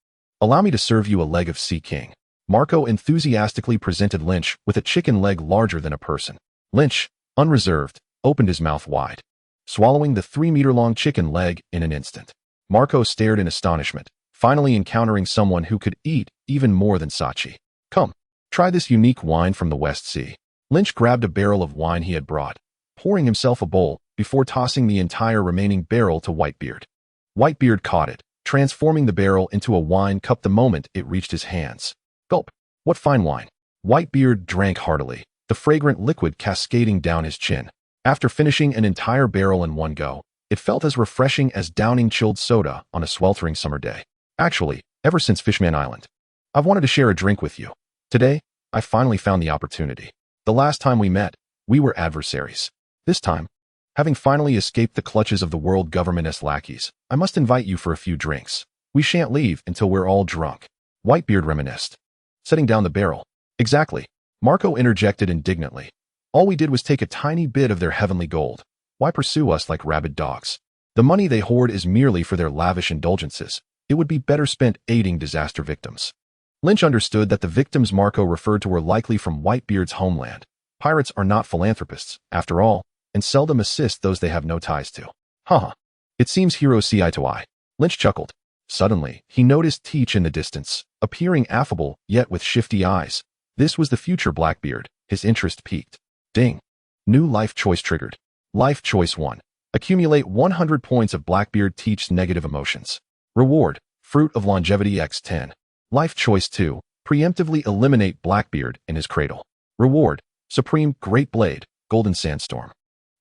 allow me to serve you a leg of Sea King. Marco enthusiastically presented Lynch with a chicken leg larger than a person. Lynch, unreserved, opened his mouth wide, swallowing the 3-meter-long chicken leg in an instant. Marco stared in astonishment, finally encountering someone who could eat even more than Sachi. Come, try this unique wine from the West Sea. Lynch grabbed a barrel of wine he had brought, pouring himself a bowl before tossing the entire remaining barrel to Whitebeard. Whitebeard caught it, transforming the barrel into a wine cup the moment it reached his hands. Gulp! What fine wine! Whitebeard drank heartily, the fragrant liquid cascading down his chin. After finishing an entire barrel in one go, it felt as refreshing as downing chilled soda on a sweltering summer day. Actually, ever since Fishman Island, I've wanted to share a drink with you. Today, I finally found the opportunity. The last time we met, we were adversaries. This time, having finally escaped the clutches of the world government's lackeys, I must invite you for a few drinks. We shan't leave until we're all drunk. Whitebeard reminisced, setting down the barrel. Exactly. Marco interjected indignantly. All we did was take a tiny bit of their heavenly gold. Why pursue us like rabid dogs? The money they hoard is merely for their lavish indulgences. It would be better spent aiding disaster victims. Lynch understood that the victims Marco referred to were likely from Whitebeard's homeland. Pirates are not philanthropists, after all, and seldom assist those they have no ties to. Haha. It seems heroes see eye to eye. Lynch chuckled. Suddenly, he noticed Teach in the distance, appearing affable, yet with shifty eyes. This was the future Blackbeard. His interest piqued. Ding. New life choice triggered. Life choice 1. Accumulate 100 points of Blackbeard Teach's negative emotions. Reward, Fruit of Longevity x10. Life choice 2. Preemptively eliminate Blackbeard in his cradle. Reward, Supreme Great Blade, Golden Sandstorm.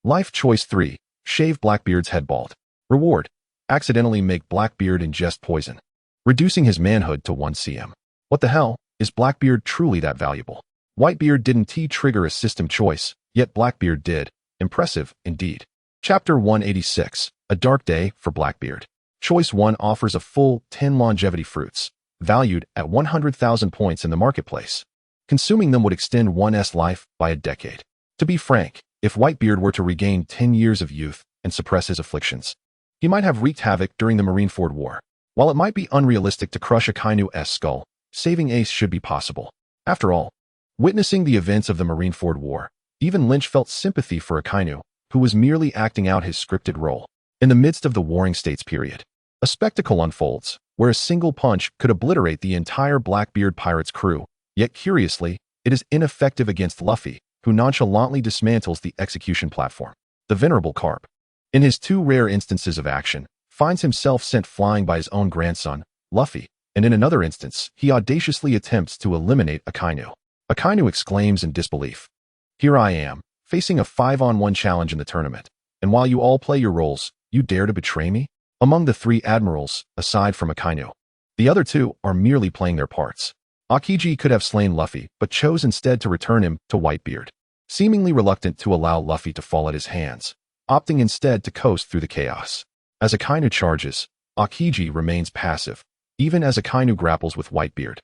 Life choice 3. Shave Blackbeard's head bald. Reward, accidentally make Blackbeard ingest poison, reducing his manhood to 1 cm. What the hell? Is Blackbeard truly that valuable? Whitebeard didn't trigger a system choice, yet Blackbeard did. Impressive, indeed. Chapter 186, A Dark Day for Blackbeard. Choice 1 offers a full 10 longevity fruits, valued at 100,000 points in the marketplace. Consuming them would extend one's life by a decade. To be frank, if Whitebeard were to regain 10 years of youth and suppress his afflictions, he might have wreaked havoc during the Marineford War. While it might be unrealistic to crush Akainu's skull, saving Ace should be possible. After all, witnessing the events of the Marineford War, even Lynch felt sympathy for Akainu, who was merely acting out his scripted role. In the midst of the Warring States period, a spectacle unfolds, where a single punch could obliterate the entire Blackbeard pirates' crew, yet curiously, it is ineffective against Luffy, who nonchalantly dismantles the execution platform. The Venerable Carp, in his 2 rare instances of action, finds himself sent flying by his own grandson, Luffy, and in another instance, he audaciously attempts to eliminate Akainu. Akainu exclaims in disbelief. Here I am, facing a 5-on-1 challenge in the tournament, and while you all play your roles, you dare to betray me? Among the 3 admirals, aside from Akainu, the other 2 are merely playing their parts. Aokiji could have slain Luffy, but chose instead to return him to Whitebeard, seemingly reluctant to allow Luffy to fall at his hands, opting instead to coast through the chaos. As Akainu charges, Aokiji remains passive, even as Akainu grapples with Whitebeard.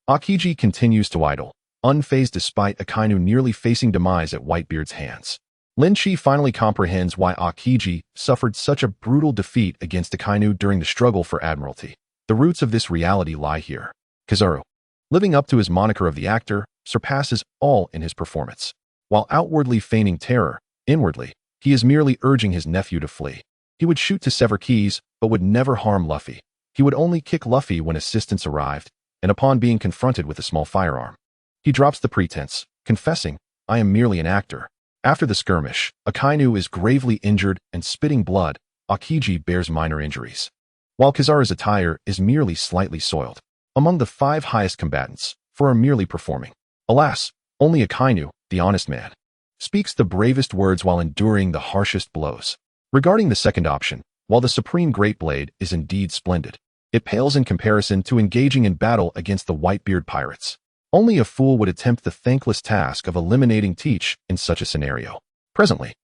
Aokiji continues to idle, unfazed despite Akainu nearly facing demise at Whitebeard's hands. Lynch finally comprehends why Aokiji suffered such a brutal defeat against Akainu during the struggle for admiralty. The roots of this reality lie here. Kizaru, living up to his moniker of the actor, surpasses all in his performance. While outwardly feigning terror, inwardly, he is merely urging his nephew to flee. He would shoot to sever keys, but would never harm Luffy. He would only kick Luffy when assistance arrived, and upon being confronted with a small firearm. He drops the pretense, confessing, "I am merely an actor." After the skirmish, Akainu is gravely injured and spitting blood. Aokiji bears minor injuries, while Kizaru's attire is merely slightly soiled. Among the 5 highest combatants, 4 are merely performing. Alas, only Akainu, the honest man, speaks the bravest words while enduring the harshest blows. Regarding the second option, while the Supreme Great Blade is indeed splendid, it pales in comparison to engaging in battle against the Whitebeard pirates. Only a fool would attempt the thankless task of eliminating Teach in such a scenario. Presently,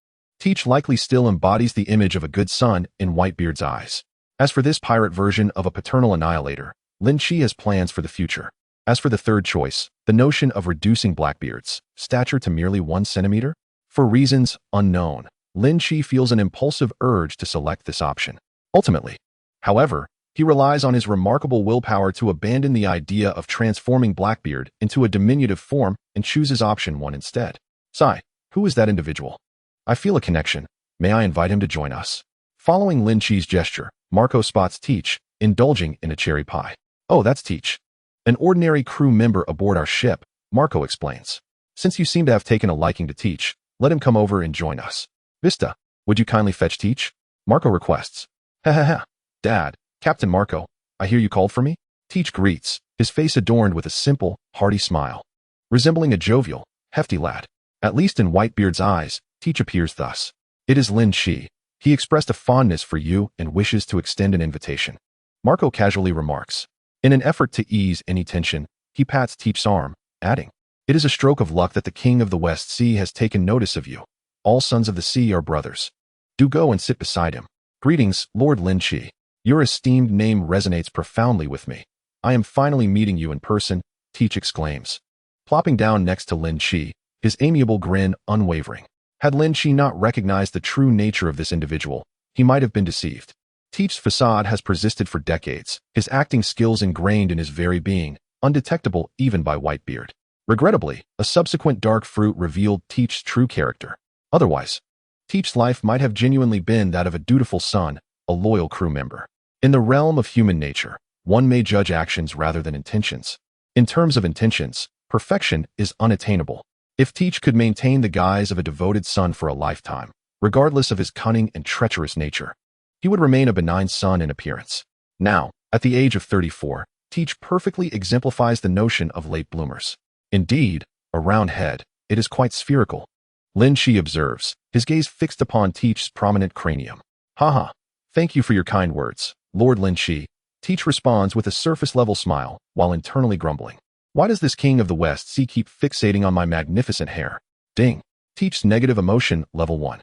Teach likely still embodies the image of a good son in Whitebeard's eyes. As for this pirate version of a paternal annihilator, Lynch has plans for the future. As for the third choice, the notion of reducing Blackbeard's stature to merely 1 centimeter, for reasons unknown, Lynch feels an impulsive urge to select this option. Ultimately, however, he relies on his remarkable willpower to abandon the idea of transforming Blackbeard into a diminutive form and chooses option 1 instead. Sigh, who is that individual? I feel a connection. May I invite him to join us? Following Lynch's gesture, Marco spots Teach, indulging in a cherry pie. Oh, that's Teach. An ordinary crew member aboard our ship, Marco explains. Since you seem to have taken a liking to Teach, let him come over and join us. Vista, would you kindly fetch Teach? Marco requests. Ha ha ha. Dad, Captain Marco, I hear you called for me? Teach greets, his face adorned with a simple, hearty smile. Resembling a jovial, hefty lad. At least in Whitebeard's eyes, Teach appears thus. It is Lin Shi. He expressed a fondness for you and wishes to extend an invitation. Marco casually remarks. In an effort to ease any tension, he pats Teach's arm, adding, "It is a stroke of luck that the King of the West Sea has taken notice of you. All sons of the sea are brothers. Do go and sit beside him. Greetings, Lord Lin Shi. Your esteemed name resonates profoundly with me. I am finally meeting you in person," Teach exclaims. Plopping down next to Lin Shi, his amiable grin unwavering. Had Lin Shi not recognized the true nature of this individual, he might have been deceived. Teach's facade has persisted for decades, his acting skills ingrained in his very being, undetectable even by Whitebeard. Regrettably, a subsequent dark fruit revealed Teach's true character. Otherwise, Teach's life might have genuinely been that of a dutiful son, a loyal crew member. In the realm of human nature, one may judge actions rather than intentions. In terms of intentions, perfection is unattainable. If Teach could maintain the guise of a devoted son for a lifetime, regardless of his cunning and treacherous nature, he would remain a benign son in appearance. Now, at the age of 34, Teach perfectly exemplifies the notion of late bloomers. Indeed, a round head, it is quite spherical. Lin Shi observes, his gaze fixed upon Teach's prominent cranium. Haha, thank you for your kind words, Lord Lin Shi. Teach responds with a surface-level smile, while internally grumbling. Why does this King of the West Sea keep fixating on my magnificent hair? Ding. Teach's negative emotion, level 1.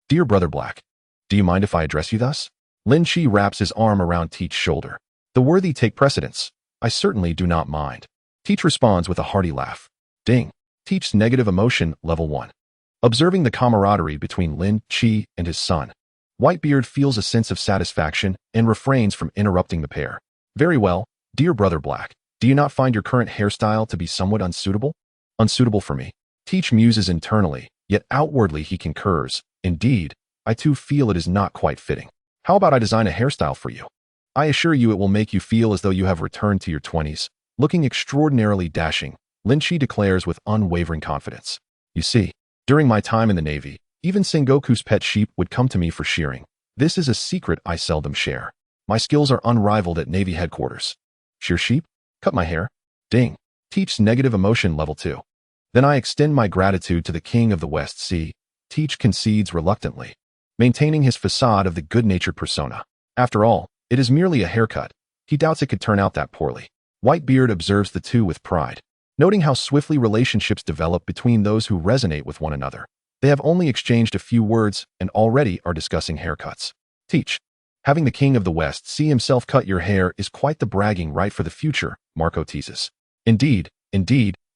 Dear Brother Black, do you mind if I address you thus? Lin Shi wraps his arm around Teach's shoulder. The worthy take precedence. I certainly do not mind. Teach responds with a hearty laugh. Ding. Teach's negative emotion, level 1. Observing the camaraderie between Lin Shi and his son, Whitebeard feels a sense of satisfaction and refrains from interrupting the pair. Very well, dear Brother Black, do you not find your current hairstyle to be somewhat unsuitable? Unsuitable for me. Teach muses internally, yet outwardly he concurs. Indeed, I too feel it is not quite fitting. How about I design a hairstyle for you? I assure you it will make you feel as though you have returned to your 20s. Looking extraordinarily dashing, Lin Shi declares with unwavering confidence. You see, during my time in the Navy, even Sengoku's pet sheep would come to me for shearing. This is a secret I seldom share. My skills are unrivaled at Navy headquarters. Shear sheep? Cut my hair? Ding. Teach's negative emotion level 2. Then I extend my gratitude to the King of the West Sea. Teach concedes reluctantly, maintaining his facade of the good-natured persona. After all, it is merely a haircut. He doubts it could turn out that poorly. Whitebeard observes the two with pride, noting how swiftly relationships develop between those who resonate with one another. They have only exchanged a few words and already are discussing haircuts. Teach, having the King of the West Sea himself cut your hair is quite the bragging right for the future, Marco teases. Indeed,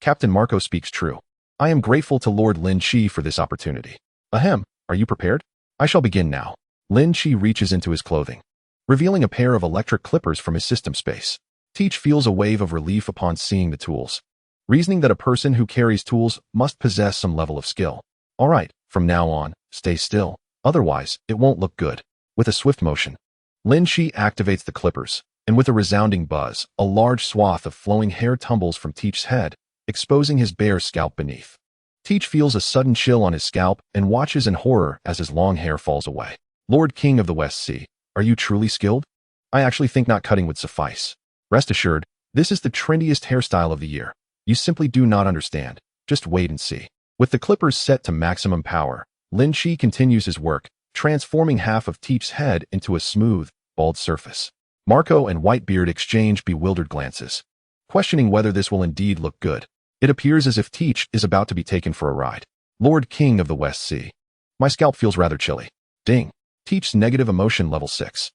Captain Marco speaks true. I am grateful to Lord Lin Shi for this opportunity. Ahem, are you prepared? I shall begin now. Lin Shi reaches into his clothing, revealing a pair of electric clippers from his system space. Teach feels a wave of relief upon seeing the tools, reasoning that a person who carries tools must possess some level of skill. All right, from now on, stay still, otherwise it won't look good. With a swift motion, Lynch activates the clippers, and with a resounding buzz, a large swath of flowing hair tumbles from Teach's head, exposing his bare scalp beneath. Teach feels a sudden chill on his scalp and watches in horror as his long hair falls away. Lord King of the West Sea, are you truly skilled? I actually think not cutting would suffice. Rest assured, this is the trendiest hairstyle of the year. You simply do not understand. Just wait and see. With the clippers set to maximum power, Lynch continues his work, transforming half of Teach's head into a smooth, bald surface. Marco and Whitebeard exchange bewildered glances, questioning whether this will indeed look good. It appears as if Teach is about to be taken for a ride. Lord King of the West Sea. My scalp feels rather chilly. Ding. Teach's negative emotion level 6.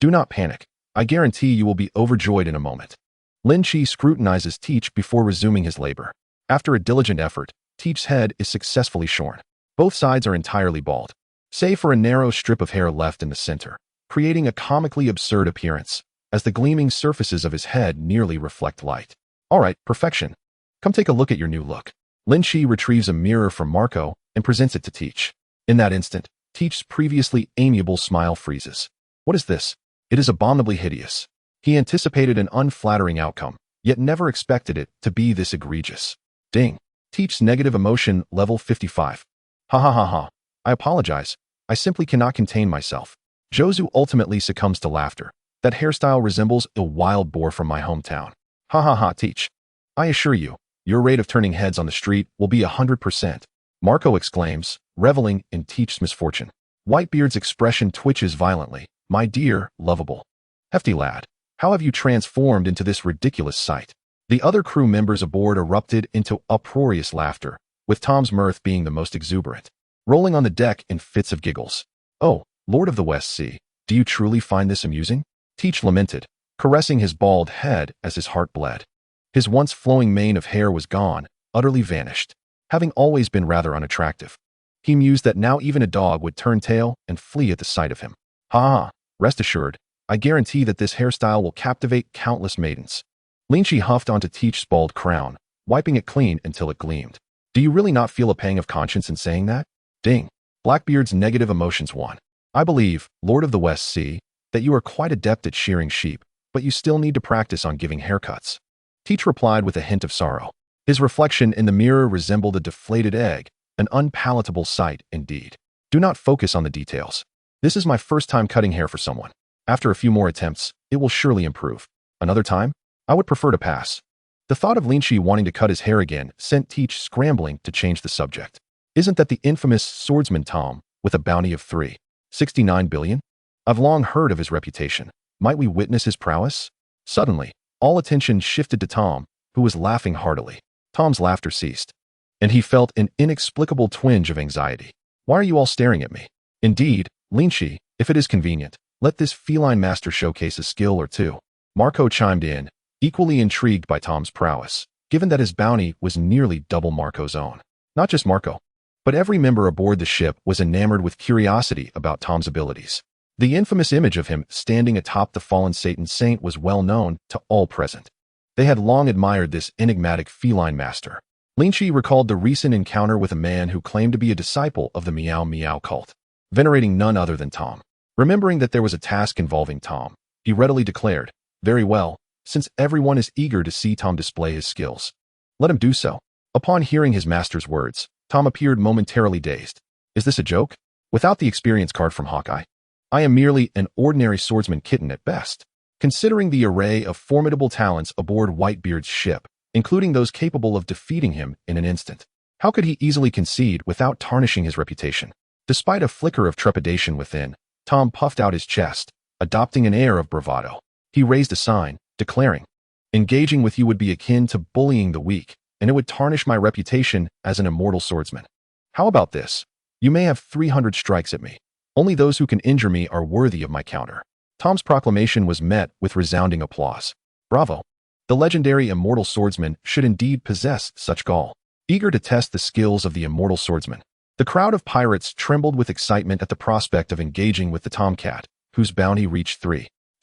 Do not panic. I guarantee you will be overjoyed in a moment. Lynch scrutinizes Teach before resuming his labor. After a diligent effort, Teach's head is successfully shorn. Both sides are entirely bald, save for a narrow strip of hair left in the center, creating a comically absurd appearance, as the gleaming surfaces of his head nearly reflect light. All right, perfection. Come take a look at your new look. Lynch retrieves a mirror from Marco and presents it to Teach. In that instant, Teach's previously amiable smile freezes. What is this? It is abominably hideous. He anticipated an unflattering outcome, yet never expected it to be this egregious. Ding. Teach's negative emotion level 55. Ha ha ha ha. I apologize. I simply cannot contain myself. Jozu ultimately succumbs to laughter. That hairstyle resembles a wild boar from my hometown. Ha ha ha, Teach. I assure you, your rate of turning heads on the street will be 100%. Marco exclaims, reveling in Teach's misfortune. Whitebeard's expression twitches violently. My dear, lovable, hefty lad, how have you transformed into this ridiculous sight? The other crew members aboard erupted into uproarious laughter, with Tom's mirth being the most exuberant, rolling on the deck in fits of giggles. Oh, Lord of the West Sea, do you truly find this amusing? Teach lamented, caressing his bald head as his heart bled. His once flowing mane of hair was gone, utterly vanished, having always been rather unattractive. He mused that now even a dog would turn tail and flee at the sight of him. Ha ha, rest assured, I guarantee that this hairstyle will captivate countless maidens. Lynch huffed onto Teach's bald crown, wiping it clean until it gleamed. Do you really not feel a pang of conscience in saying that? Ding. Blackbeard's negative emotions won. I believe, Lord of the West Sea, that you are quite adept at shearing sheep, but you still need to practice on giving haircuts. Teach replied with a hint of sorrow. His reflection in the mirror resembled a deflated egg, an unpalatable sight indeed. Do not focus on the details. This is my first time cutting hair for someone. After a few more attempts, it will surely improve. Another time? I would prefer to pass. The thought of Lynch wanting to cut his hair again sent Teach scrambling to change the subject. Isn't that the infamous swordsman Tom, with a bounty of 3.69 billion? I've long heard of his reputation. Might we witness his prowess? Suddenly, all attention shifted to Tom, who was laughing heartily. Tom's laughter ceased, and he felt an inexplicable twinge of anxiety. Why are you all staring at me? Indeed, Lynch, if it is convenient, let this feline master showcase a skill or two. Marco chimed in, equally intrigued by Tom's prowess, given that his bounty was nearly double Marco's own. Not just Marco, but every member aboard the ship was enamored with curiosity about Tom's abilities. The infamous image of him standing atop the fallen Satan saint was well known to all present. They had long admired this enigmatic feline master. Lynch recalled the recent encounter with a man who claimed to be a disciple of the Meow Meow cult, venerating none other than Tom. Remembering that there was a task involving Tom, he readily declared, very well, since everyone is eager to see Tom display his skills. Let him do so. Upon hearing his master's words, Tom appeared momentarily dazed. Is this a joke? Without the experience card from Hawkeye, I am merely an ordinary swordsman kitten at best. Considering the array of formidable talents aboard Whitebeard's ship, including those capable of defeating him in an instant, how could he easily concede without tarnishing his reputation? Despite a flicker of trepidation within, Tom puffed out his chest, adopting an air of bravado. He raised a sign, declaring, engaging with you would be akin to bullying the weak, and it would tarnish my reputation as an immortal swordsman. How about this? You may have 300 strikes at me. Only those who can injure me are worthy of my counter. Tom's proclamation was met with resounding applause. Bravo! The legendary immortal swordsman should indeed possess such gall. Eager to test the skills of the immortal swordsman, the crowd of pirates trembled with excitement at the prospect of engaging with the tomcat, whose bounty reached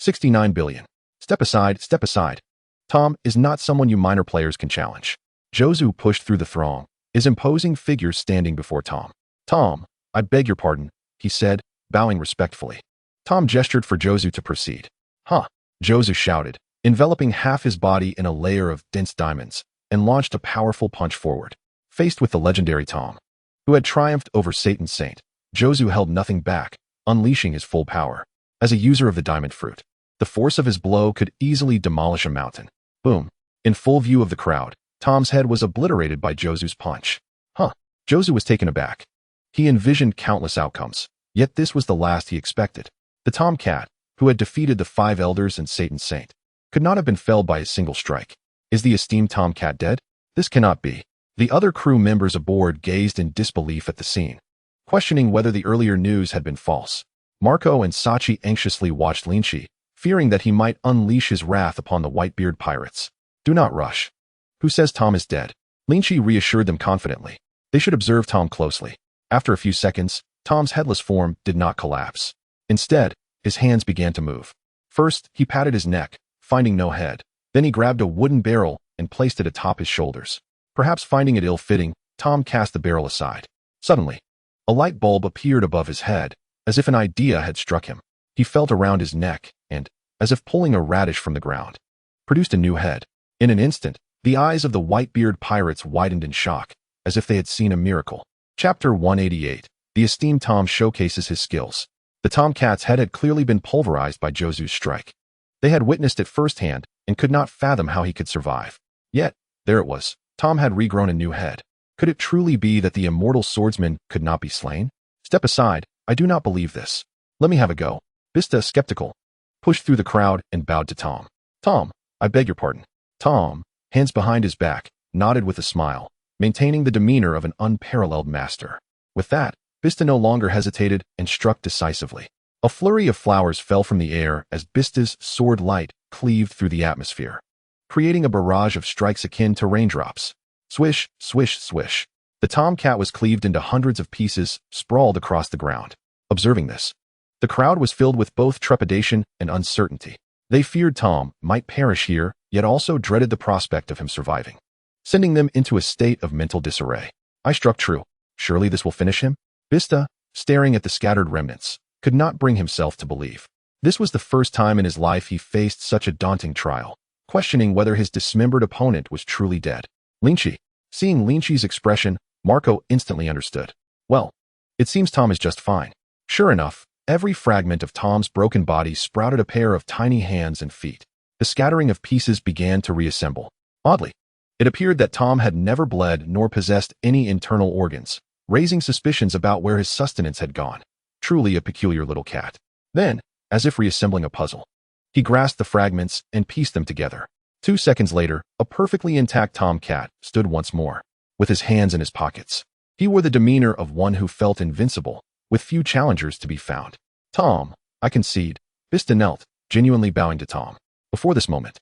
69 billion. Step aside, step aside. Tom is not someone you minor players can challenge. Jozu pushed through the throng, his imposing figure standing before Tom. Tom, I beg your pardon, he said, bowing respectfully. Tom gestured for Jozu to proceed. Huh, Jozu shouted, enveloping half his body in a layer of dense diamonds, and launched a powerful punch forward. Faced with the legendary Tom, who had triumphed over Satan's Saint, Jozu held nothing back, unleashing his full power. As a user of the diamond fruit, the force of his blow could easily demolish a mountain. Boom. In full view of the crowd, Tom's head was obliterated by Jozu's punch. Jozu was taken aback. He envisioned countless outcomes, yet this was the last he expected. The Tomcat, who had defeated the 5 elders and Satan's Saint, could not have been felled by a single strike. Is the esteemed Tomcat dead? This cannot be. The other crew members aboard gazed in disbelief at the scene, questioning whether the earlier news had been false. Marco and Sachi anxiously watched Lynch, fearing that he might unleash his wrath upon the Whitebeard pirates. Do not rush. Who says Tom is dead? Lynch reassured them confidently. They should observe Tom closely. After a few seconds, Tom's headless form did not collapse. Instead, his hands began to move. First, he patted his neck, finding no head. Then he grabbed a wooden barrel and placed it atop his shoulders. Perhaps finding it ill-fitting, Tom cast the barrel aside. Suddenly, a light bulb appeared above his head, as if an idea had struck him. He felt around his neck and, as if pulling a radish from the ground, produced a new head. In an instant, the eyes of the Whitebeard pirates widened in shock, as if they had seen a miracle. Chapter 188. The esteemed Tom showcases his skills. The Tomcat's head had clearly been pulverized by Jozu's strike. They had witnessed it firsthand and could not fathom how he could survive. Yet, there it was. Tom had regrown a new head. Could it truly be that the immortal swordsman could not be slain? Step aside, I do not believe this. Let me have a go. Vista, skeptical, pushed through the crowd and bowed to Tom. Tom, I beg your pardon. Tom, hands behind his back, nodded with a smile, maintaining the demeanor of an unparalleled master. With that, Vista no longer hesitated and struck decisively. A flurry of flowers fell from the air as Vista's sword light cleaved through the atmosphere, creating a barrage of strikes akin to raindrops. Swish, swish, swish. The Tomcat was cleaved into hundreds of pieces, sprawled across the ground. Observing this, the crowd was filled with both trepidation and uncertainty. They feared Tom might perish here, yet also dreaded the prospect of him surviving, sending them into a state of mental disarray. I struck true. Surely this will finish him? Vista, staring at the scattered remnants, could not bring himself to believe. This was the first time in his life he faced such a daunting trial, questioning whether his dismembered opponent was truly dead. Lynch. Seeing Lynch's expression, Marco instantly understood. Well, it seems Tom is just fine. Sure enough, every fragment of Tom's broken body sprouted a pair of tiny hands and feet. The scattering of pieces began to reassemble. Oddly, it appeared that Tom had never bled nor possessed any internal organs, raising suspicions about where his sustenance had gone. Truly a peculiar little cat. Then, as if reassembling a puzzle, he grasped the fragments and pieced them together. 2 seconds later, a perfectly intact Tomcat stood once more, with his hands in his pockets. He wore the demeanor of one who felt invincible, with few challengers to be found. Tom, I concede. Vista knelt, genuinely bowing to Tom. Before this moment,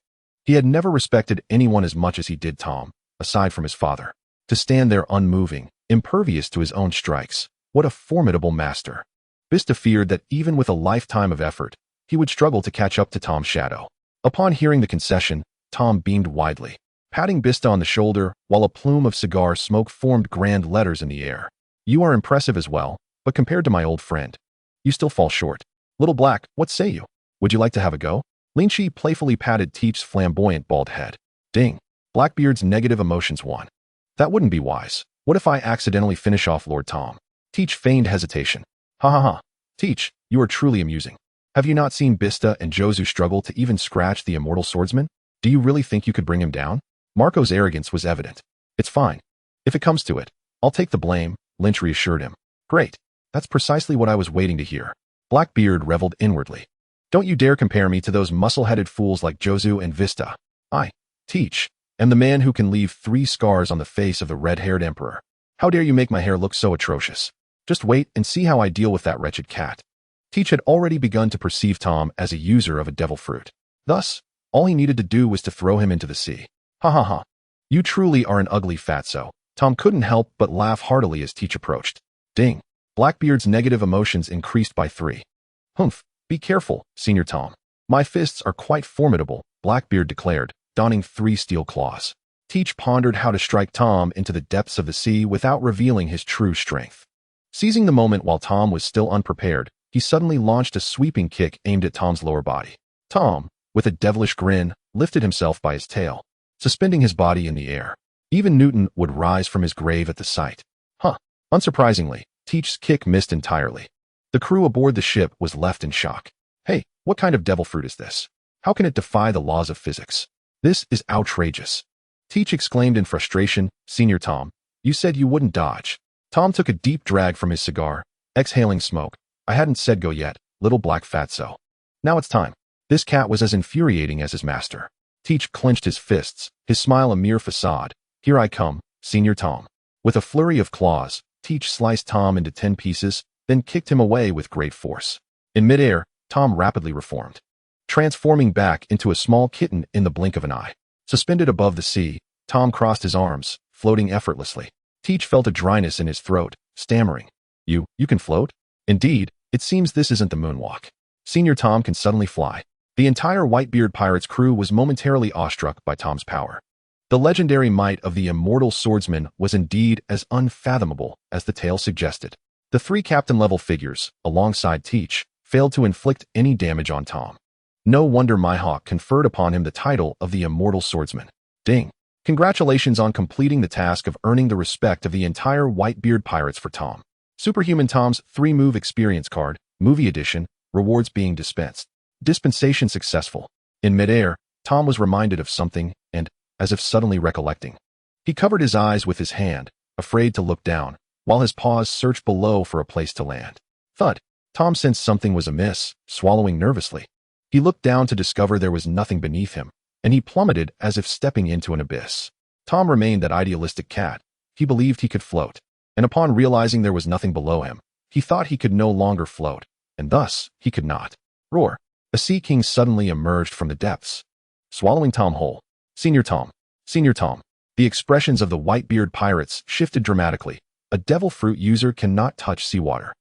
he had never respected anyone as much as he did Tom, aside from his father. To stand there unmoving, impervious to his own strikes, what a formidable master. Vista feared that even with a lifetime of effort, he would struggle to catch up to Tom's shadow. Upon hearing the concession, Tom beamed widely, patting Vista on the shoulder while a plume of cigar smoke formed grand letters in the air. You are impressive as well, but compared to my old friend, you still fall short. Little Black, what say you? Would you like to have a go? Lynch playfully patted Teach's flamboyant bald head. Ding. Blackbeard's negative emotions won. That wouldn't be wise. What if I accidentally finish off Lord Tom? Teach feigned hesitation. Ha ha ha. Teach, you are truly amusing. Have you not seen Vista and Jozu struggle to even scratch the immortal swordsman? Do you really think you could bring him down? Marco's arrogance was evident. It's fine. If it comes to it, I'll take the blame, Lynch reassured him. Great. That's precisely what I was waiting to hear. Blackbeard reveled inwardly. Don't you dare compare me to those muscle-headed fools like Jozu and Vista. I, Teach, am the man who can leave 3 scars on the face of the red-haired emperor. How dare you make my hair look so atrocious? Just wait and see how I deal with that wretched cat. Teach had already begun to perceive Tom as a user of a devil fruit. Thus, all he needed to do was to throw him into the sea. Ha ha ha. You truly are an ugly fatso. Tom couldn't help but laugh heartily as Teach approached. Ding. Blackbeard's negative emotions increased by 3. Humph. Be careful, Senior Tom. My fists are quite formidable, Blackbeard declared, donning 3 steel claws. Teach pondered how to strike Tom into the depths of the sea without revealing his true strength. Seizing the moment while Tom was still unprepared, he suddenly launched a sweeping kick aimed at Tom's lower body. Tom, with a devilish grin, lifted himself by his tail, suspending his body in the air. Even Newton would rise from his grave at the sight. Unsurprisingly, Teach's kick missed entirely. The crew aboard the ship was left in shock. Hey, what kind of devil fruit is this? How can it defy the laws of physics? This is outrageous. Teach exclaimed in frustration, Senior Tom, you said you wouldn't dodge. Tom took a deep drag from his cigar, exhaling smoke. I hadn't said go yet, little black fatso. Now it's time. This cat was as infuriating as his master. Teach clenched his fists, his smile a mere facade. Here I come, Senior Tom. With a flurry of claws, Teach sliced Tom into 10 pieces, then kicked him away with great force. In midair, Tom rapidly reformed, transforming back into a small kitten in the blink of an eye. Suspended above the sea, Tom crossed his arms, floating effortlessly. Teach felt a dryness in his throat, stammering. You can float? Indeed, it seems this isn't the moonwalk. Senior Tom can suddenly fly. The entire Whitebeard pirates crew was momentarily awestruck by Tom's power. The legendary might of the immortal swordsman was indeed as unfathomable as the tale suggested. The 3 captain-level figures, alongside Teach, failed to inflict any damage on Tom. No wonder Mihawk conferred upon him the title of the immortal swordsman. Ding! Congratulations on completing the task of earning the respect of the entire Whitebeard pirates for Tom. Superhuman Tom's 3-move experience card, movie edition, rewards being dispensed. Dispensation successful. In midair, Tom was reminded of something and, as if suddenly recollecting, he covered his eyes with his hand, afraid to look down, while his paws searched below for a place to land. Thud! Tom sensed something was amiss, swallowing nervously. He looked down to discover there was nothing beneath him, and he plummeted as if stepping into an abyss. Tom remained that idealistic cat. He believed he could float, and upon realizing there was nothing below him, he thought he could no longer float, and thus he could not. Roar! A sea king suddenly emerged from the depths, swallowing Tom whole. Senior Tom. Senior Tom. The expressions of the Whitebeard pirates shifted dramatically. A devil fruit user cannot touch seawater.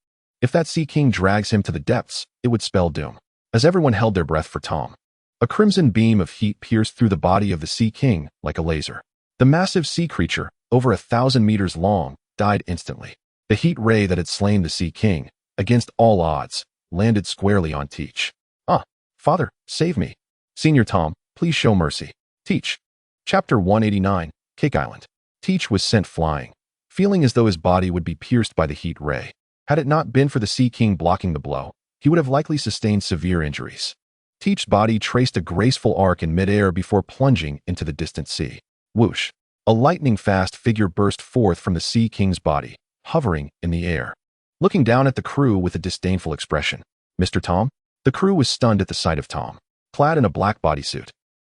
If that sea king drags him to the depths, it would spell doom. As everyone held their breath for Tom, a crimson beam of heat pierced through the body of the sea king like a laser. The massive sea creature, over 1,000 meters long, died instantly. The heat ray that had slain the sea king, against all odds, landed squarely on Teach. Father, save me. Senior Tom, please show mercy. Teach. Chapter 189, Cake Island. Teach was sent flying, feeling as though his body would be pierced by the heat ray. Had it not been for the Sea King blocking the blow, he would have likely sustained severe injuries. Teach's body traced a graceful arc in midair before plunging into the distant sea. Whoosh! A lightning-fast figure burst forth from the Sea King's body, hovering in the air. Looking down at the crew with a disdainful expression. Mr. Tom? The crew was stunned at the sight of Tom, clad in a black bodysuit.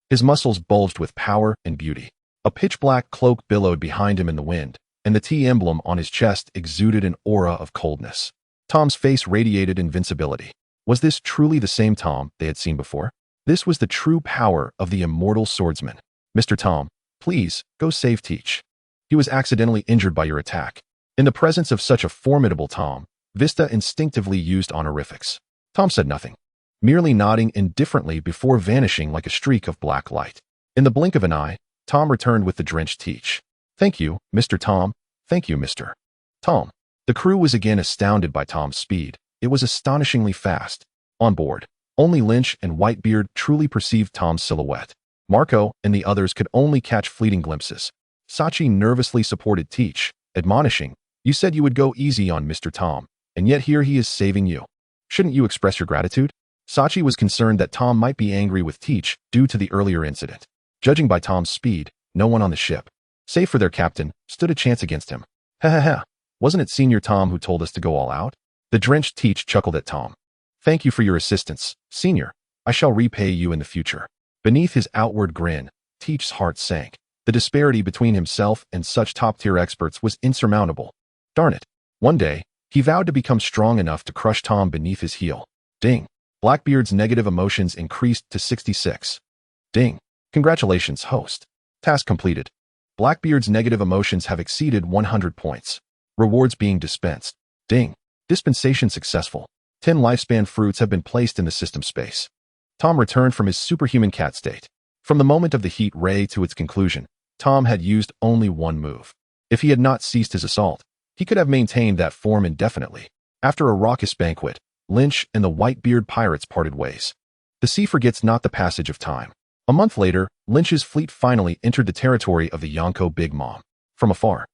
His muscles bulged with power and beauty. A pitch-black cloak billowed behind him in the wind, and the T emblem on his chest exuded an aura of coldness. Tom's face radiated invincibility. Was this truly the same Tom they had seen before? This was the true power of the immortal swordsman. Mr. Tom, please, go save Teach. He was accidentally injured by your attack. In the presence of such a formidable Tom, Vista instinctively used honorifics. Tom said nothing, merely nodding indifferently before vanishing like a streak of black light. In the blink of an eye, Tom returned with the drenched Teach. Thank you, Mr. Tom. Thank you, Mr. Tom. The crew was again astounded by Tom's speed. It was astonishingly fast. On board, only Lynch and Whitebeard truly perceived Tom's silhouette. Marco and the others could only catch fleeting glimpses. Sachi nervously supported Teach, admonishing, "You said you would go easy on Mr. Tom, and yet here he is saving you. Shouldn't you express your gratitude?" Sachi was concerned that Tom might be angry with Teach due to the earlier incident. Judging by Tom's speed, no one on the ship, save for their captain, stood a chance against him. Ha ha ha. Wasn't it Senior Tom who told us to go all out? The drenched Teach chuckled at Tom. Thank you for your assistance, Senior. I shall repay you in the future. Beneath his outward grin, Teach's heart sank. The disparity between himself and such top-tier experts was insurmountable. Darn it. One day, he vowed to become strong enough to crush Tom beneath his heel. Ding. Blackbeard's negative emotions increased to 66. Ding. Congratulations, host. Task completed. Blackbeard's negative emotions have exceeded 100 points. Rewards being dispensed. Ding. Dispensation successful. 10 lifespan fruits have been placed in the system space. Tom returned from his superhuman cat state. From the moment of the heat ray to its conclusion, Tom had used only one move. If he had not ceased his assault, he could have maintained that form indefinitely. After a raucous banquet, Lynch and the Whitebeard pirates parted ways. The sea forgets not the passage of time. A month later, Lynch's fleet finally entered the territory of the Yonko Big Mom. From afar,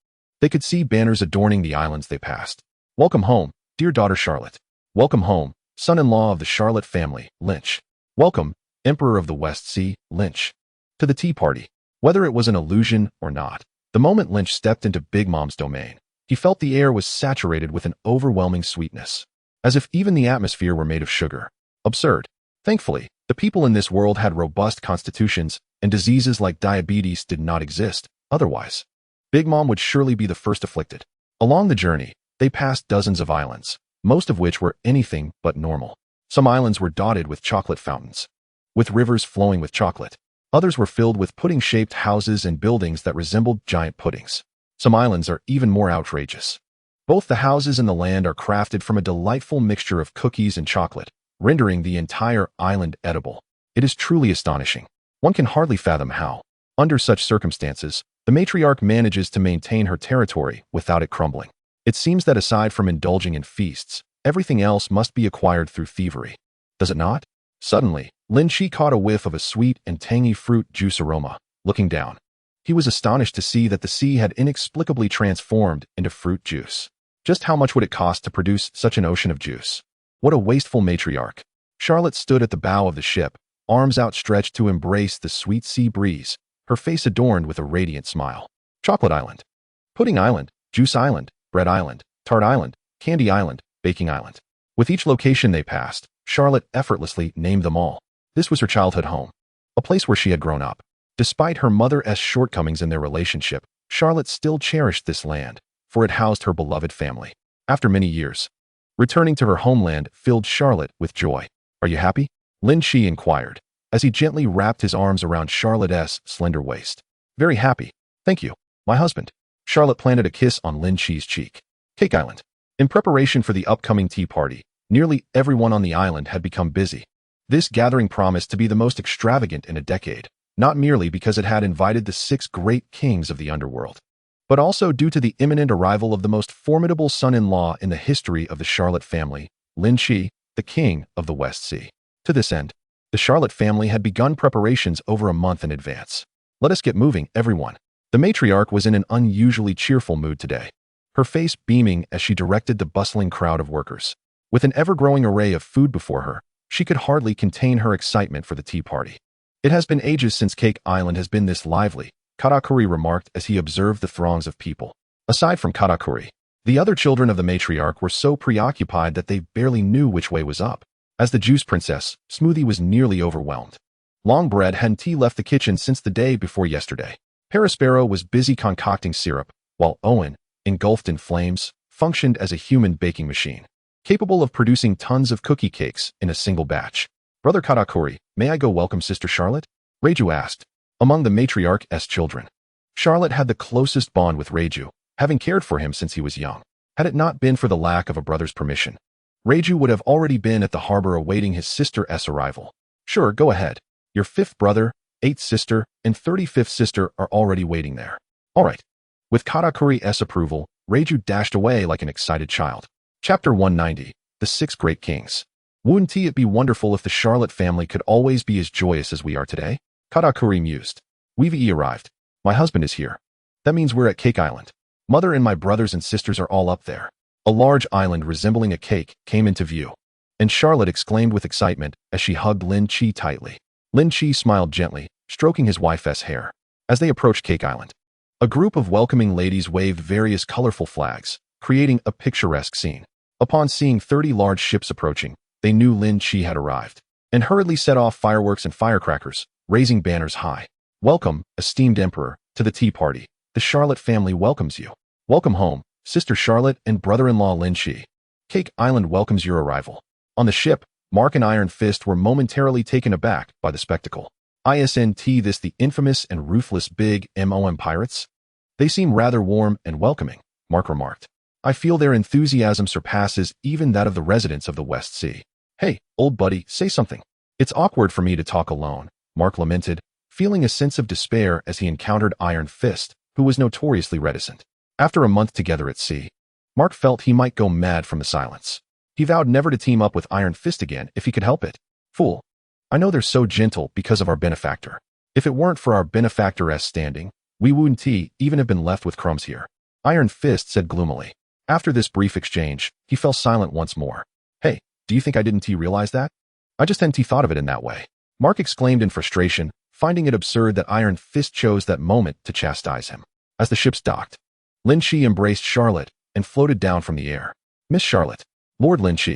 they could see banners adorning the islands they passed. Welcome home, dear daughter Charlotte. Welcome home, son-in-law of the Charlotte family, Lynch. Welcome, Emperor of the West Sea, Lynch. To the tea party. Whether it was an illusion or not, the moment Lynch stepped into Big Mom's domain, he felt the air was saturated with an overwhelming sweetness, as if even the atmosphere were made of sugar. Absurd. Thankfully, the people in this world had robust constitutions, and diseases like diabetes did not exist. Otherwise, Big Mom would surely be the first afflicted. Along the journey, they passed dozens of islands, most of which were anything but normal. Some islands were dotted with chocolate fountains, with rivers flowing with chocolate. Others were filled with pudding-shaped houses and buildings that resembled giant puddings. Some islands are even more outrageous. Both the houses and the land are crafted from a delightful mixture of cookies and chocolate, rendering the entire island edible. It is truly astonishing. One can hardly fathom how, under such circumstances, the matriarch manages to maintain her territory without it crumbling. It seems that aside from indulging in feasts, everything else must be acquired through thievery. Does it not? Suddenly, Lynch caught a whiff of a sweet and tangy fruit juice aroma. Looking down, he was astonished to see that the sea had inexplicably transformed into fruit juice. Just how much would it cost to produce such an ocean of juice? What a wasteful matriarch. Charlotte stood at the bow of the ship, arms outstretched to embrace the sweet sea breeze, her face adorned with a radiant smile. Chocolate Island, Pudding Island, Juice Island, Bread Island, Tart Island, Candy Island, Baking Island. With each location they passed, Charlotte effortlessly named them all. This was her childhood home, a place where she had grown up. Despite her mother's shortcomings in their relationship, Charlotte still cherished this land, for it housed her beloved family. After many years, returning to her homeland filled Charlotte with joy. Are you happy? Lynch inquired, as he gently wrapped his arms around Charlotte's slender waist. Very happy, thank you, my husband. Charlotte planted a kiss on Lynch's cheek. Cake Island. In preparation for the upcoming tea party, nearly everyone on the island had become busy. This gathering promised to be the most extravagant in a decade, not merely because it had invited the 6 great kings of the underworld, but also due to the imminent arrival of the most formidable son-in-law in the history of the Charlotte family, Lynch, the king of the West Sea. To this end, the Charlotte family had begun preparations over a month in advance. Let us get moving, everyone. The matriarch was in an unusually cheerful mood today, her face beaming as she directed the bustling crowd of workers. With an ever-growing array of food before her, she could hardly contain her excitement for the tea party. It has been ages since Cake Island has been this lively, Katakuri remarked as he observed the throngs of people. Aside from Katakuri, the other children of the matriarch were so preoccupied that they barely knew which way was up. As the juice princess, Smoothie was nearly overwhelmed. Longbread hadn't tea left the kitchen since the day before yesterday. Paraspero was busy concocting syrup, while Owen, engulfed in flames, functioned as a human baking machine, capable of producing tons of cookie cakes in a single batch. Brother Katakuri, may I go welcome Sister Charlotte? Reiju asked. Among the matriarch's children, Charlotte had the closest bond with Reiju, having cared for him since he was young. Had it not been for the lack of a brother's permission, Reiju would have already been at the harbor awaiting his sister's arrival. Sure, go ahead. Your 5th brother, 8th sister, and 35th sister are already waiting there. All right. With Katakuri's approval, Reiju dashed away like an excited child. Chapter 190, The 6 Great Kings. Wouldn't it be wonderful if the Charlotte family could always be as joyous as we are today? Katakuri mused. We've arrived. My husband is here. That means we're at Cake Island. Mother and my brothers and sisters are all up there. A large island resembling a cake came into view, and Charlotte exclaimed with excitement as she hugged Lynch tightly. Lynch smiled gently, stroking his wife's hair. As they approached Cake Island, a group of welcoming ladies waved various colorful flags, creating a picturesque scene. Upon seeing 30 large ships approaching, they knew Lynch had arrived, and hurriedly set off fireworks and firecrackers, raising banners high. Welcome, esteemed Emperor, to the tea party. The Charlotte family welcomes you. Welcome home, Sister Charlotte and brother-in-law Lynch. Cake Island welcomes your arrival. On the ship, Mark and Iron Fist were momentarily taken aback by the spectacle. Isn't this the infamous and ruthless Big Mom pirates? They seem rather warm and welcoming, Mark remarked. I feel their enthusiasm surpasses even that of the residents of the West Sea. Hey, old buddy, say something. It's awkward for me to talk alone, Mark lamented, feeling a sense of despair as he encountered Iron Fist, who was notoriously reticent. After a month together at sea, Mark felt he might go mad from the silence. He vowed never to team up with Iron Fist again if he could help it. Fool. I know they're so gentle because of our benefactor. If it weren't for our benefactor's standing, we wouldn't even have been left with crumbs here. Iron Fist said gloomily. After this brief exchange, he fell silent once more. Hey, do you think I didn't realize that? I just hadn't thought of it in that way. Mark exclaimed in frustration, finding it absurd that Iron Fist chose that moment to chastise him. As the ships docked, Lynch embraced Charlotte and floated down from the air. Miss Charlotte, Lord Lynch.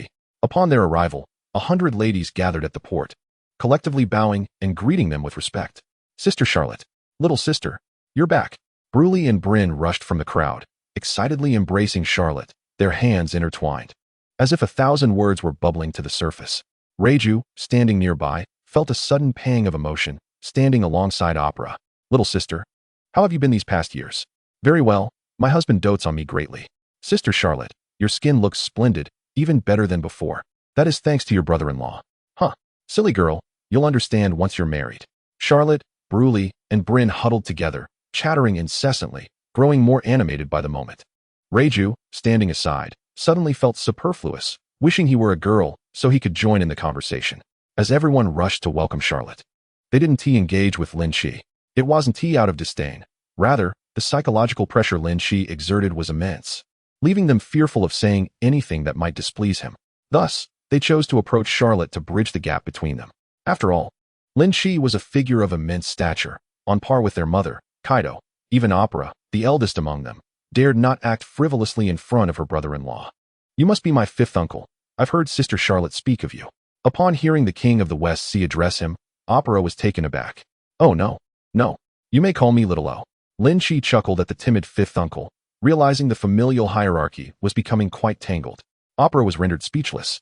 Upon their arrival, 100 ladies gathered at the port, collectively bowing and greeting them with respect. Sister Charlotte, little sister, you're back. Bruley and Bryn rushed from the crowd, excitedly embracing Charlotte, their hands intertwined, as if 1,000 words were bubbling to the surface. Reiju, standing nearby, felt a sudden pang of emotion, standing alongside Opera. Little sister, how have you been these past years? Very well, my husband dotes on me greatly. Sister Charlotte, your skin looks splendid, even better than before. That is thanks to your brother-in-law. Huh, silly girl, you'll understand once you're married. Charlotte, Bruley, and Bryn huddled together, chattering incessantly, growing more animated by the moment. Reiju, standing aside, suddenly felt superfluous, wishing he were a girl so he could join in the conversation. As everyone rushed to welcome Charlotte, they didn't engage with Lynch. It wasn't out of disdain. Rather, the psychological pressure Lynch exerted was immense, leaving them fearful of saying anything that might displease him. Thus, they chose to approach Charlotte to bridge the gap between them. After all, Lynch was a figure of immense stature, on par with their mother, Kaido. Even Opera, the eldest among them, dared not act frivolously in front of her brother-in-law. You must be my fifth uncle. I've heard Sister Charlotte speak of you. Upon hearing the King of the West Sea address him, Opera was taken aback. Oh no. You may call me Little O. Lynch chuckled at the timid fifth uncle, realizing the familial hierarchy was becoming quite tangled. Opera was rendered speechless,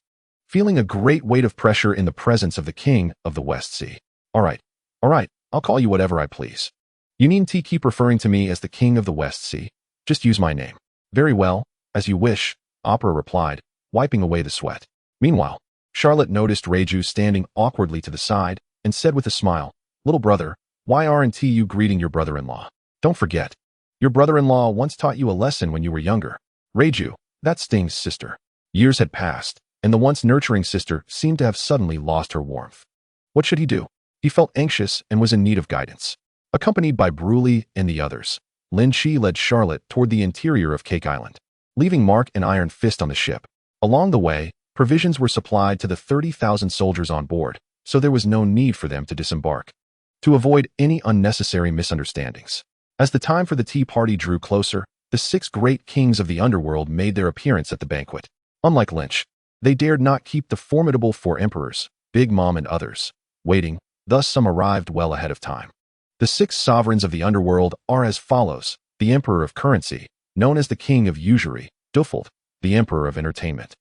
feeling a great weight of pressure in the presence of the King of the West Sea. All right, I'll call you whatever I please. You needn't keep referring to me as the King of the West Sea. Just use my name. Very well, as you wish, Opera replied, wiping away the sweat. Meanwhile, Charlotte noticed Reiju standing awkwardly to the side and said with a smile, Little brother, why aren't you greeting your brother-in-law? Don't forget, your brother-in-law once taught you a lesson when you were younger. Reiju, that stings, sister. Years had passed, and the once nurturing sister seemed to have suddenly lost her warmth. What should he do? He felt anxious and was in need of guidance. Accompanied by Bruley and the others, Lynch led Charlotte toward the interior of Cake Island, leaving Mark and Iron Fist on the ship. Along the way, provisions were supplied to the 30,000 soldiers on board, so there was no need for them to disembark. To avoid any unnecessary misunderstandings, as the time for the tea party drew closer, the 6 great kings of the underworld made their appearance at the banquet. Unlike Lynch, they dared not keep the formidable 4 emperors, Big Mom and others, waiting, thus some arrived well ahead of time. The 6 sovereigns of the underworld are as follows: the Emperor of Currency, known as the King of Usury, Duffeld, the Emperor of Entertainment.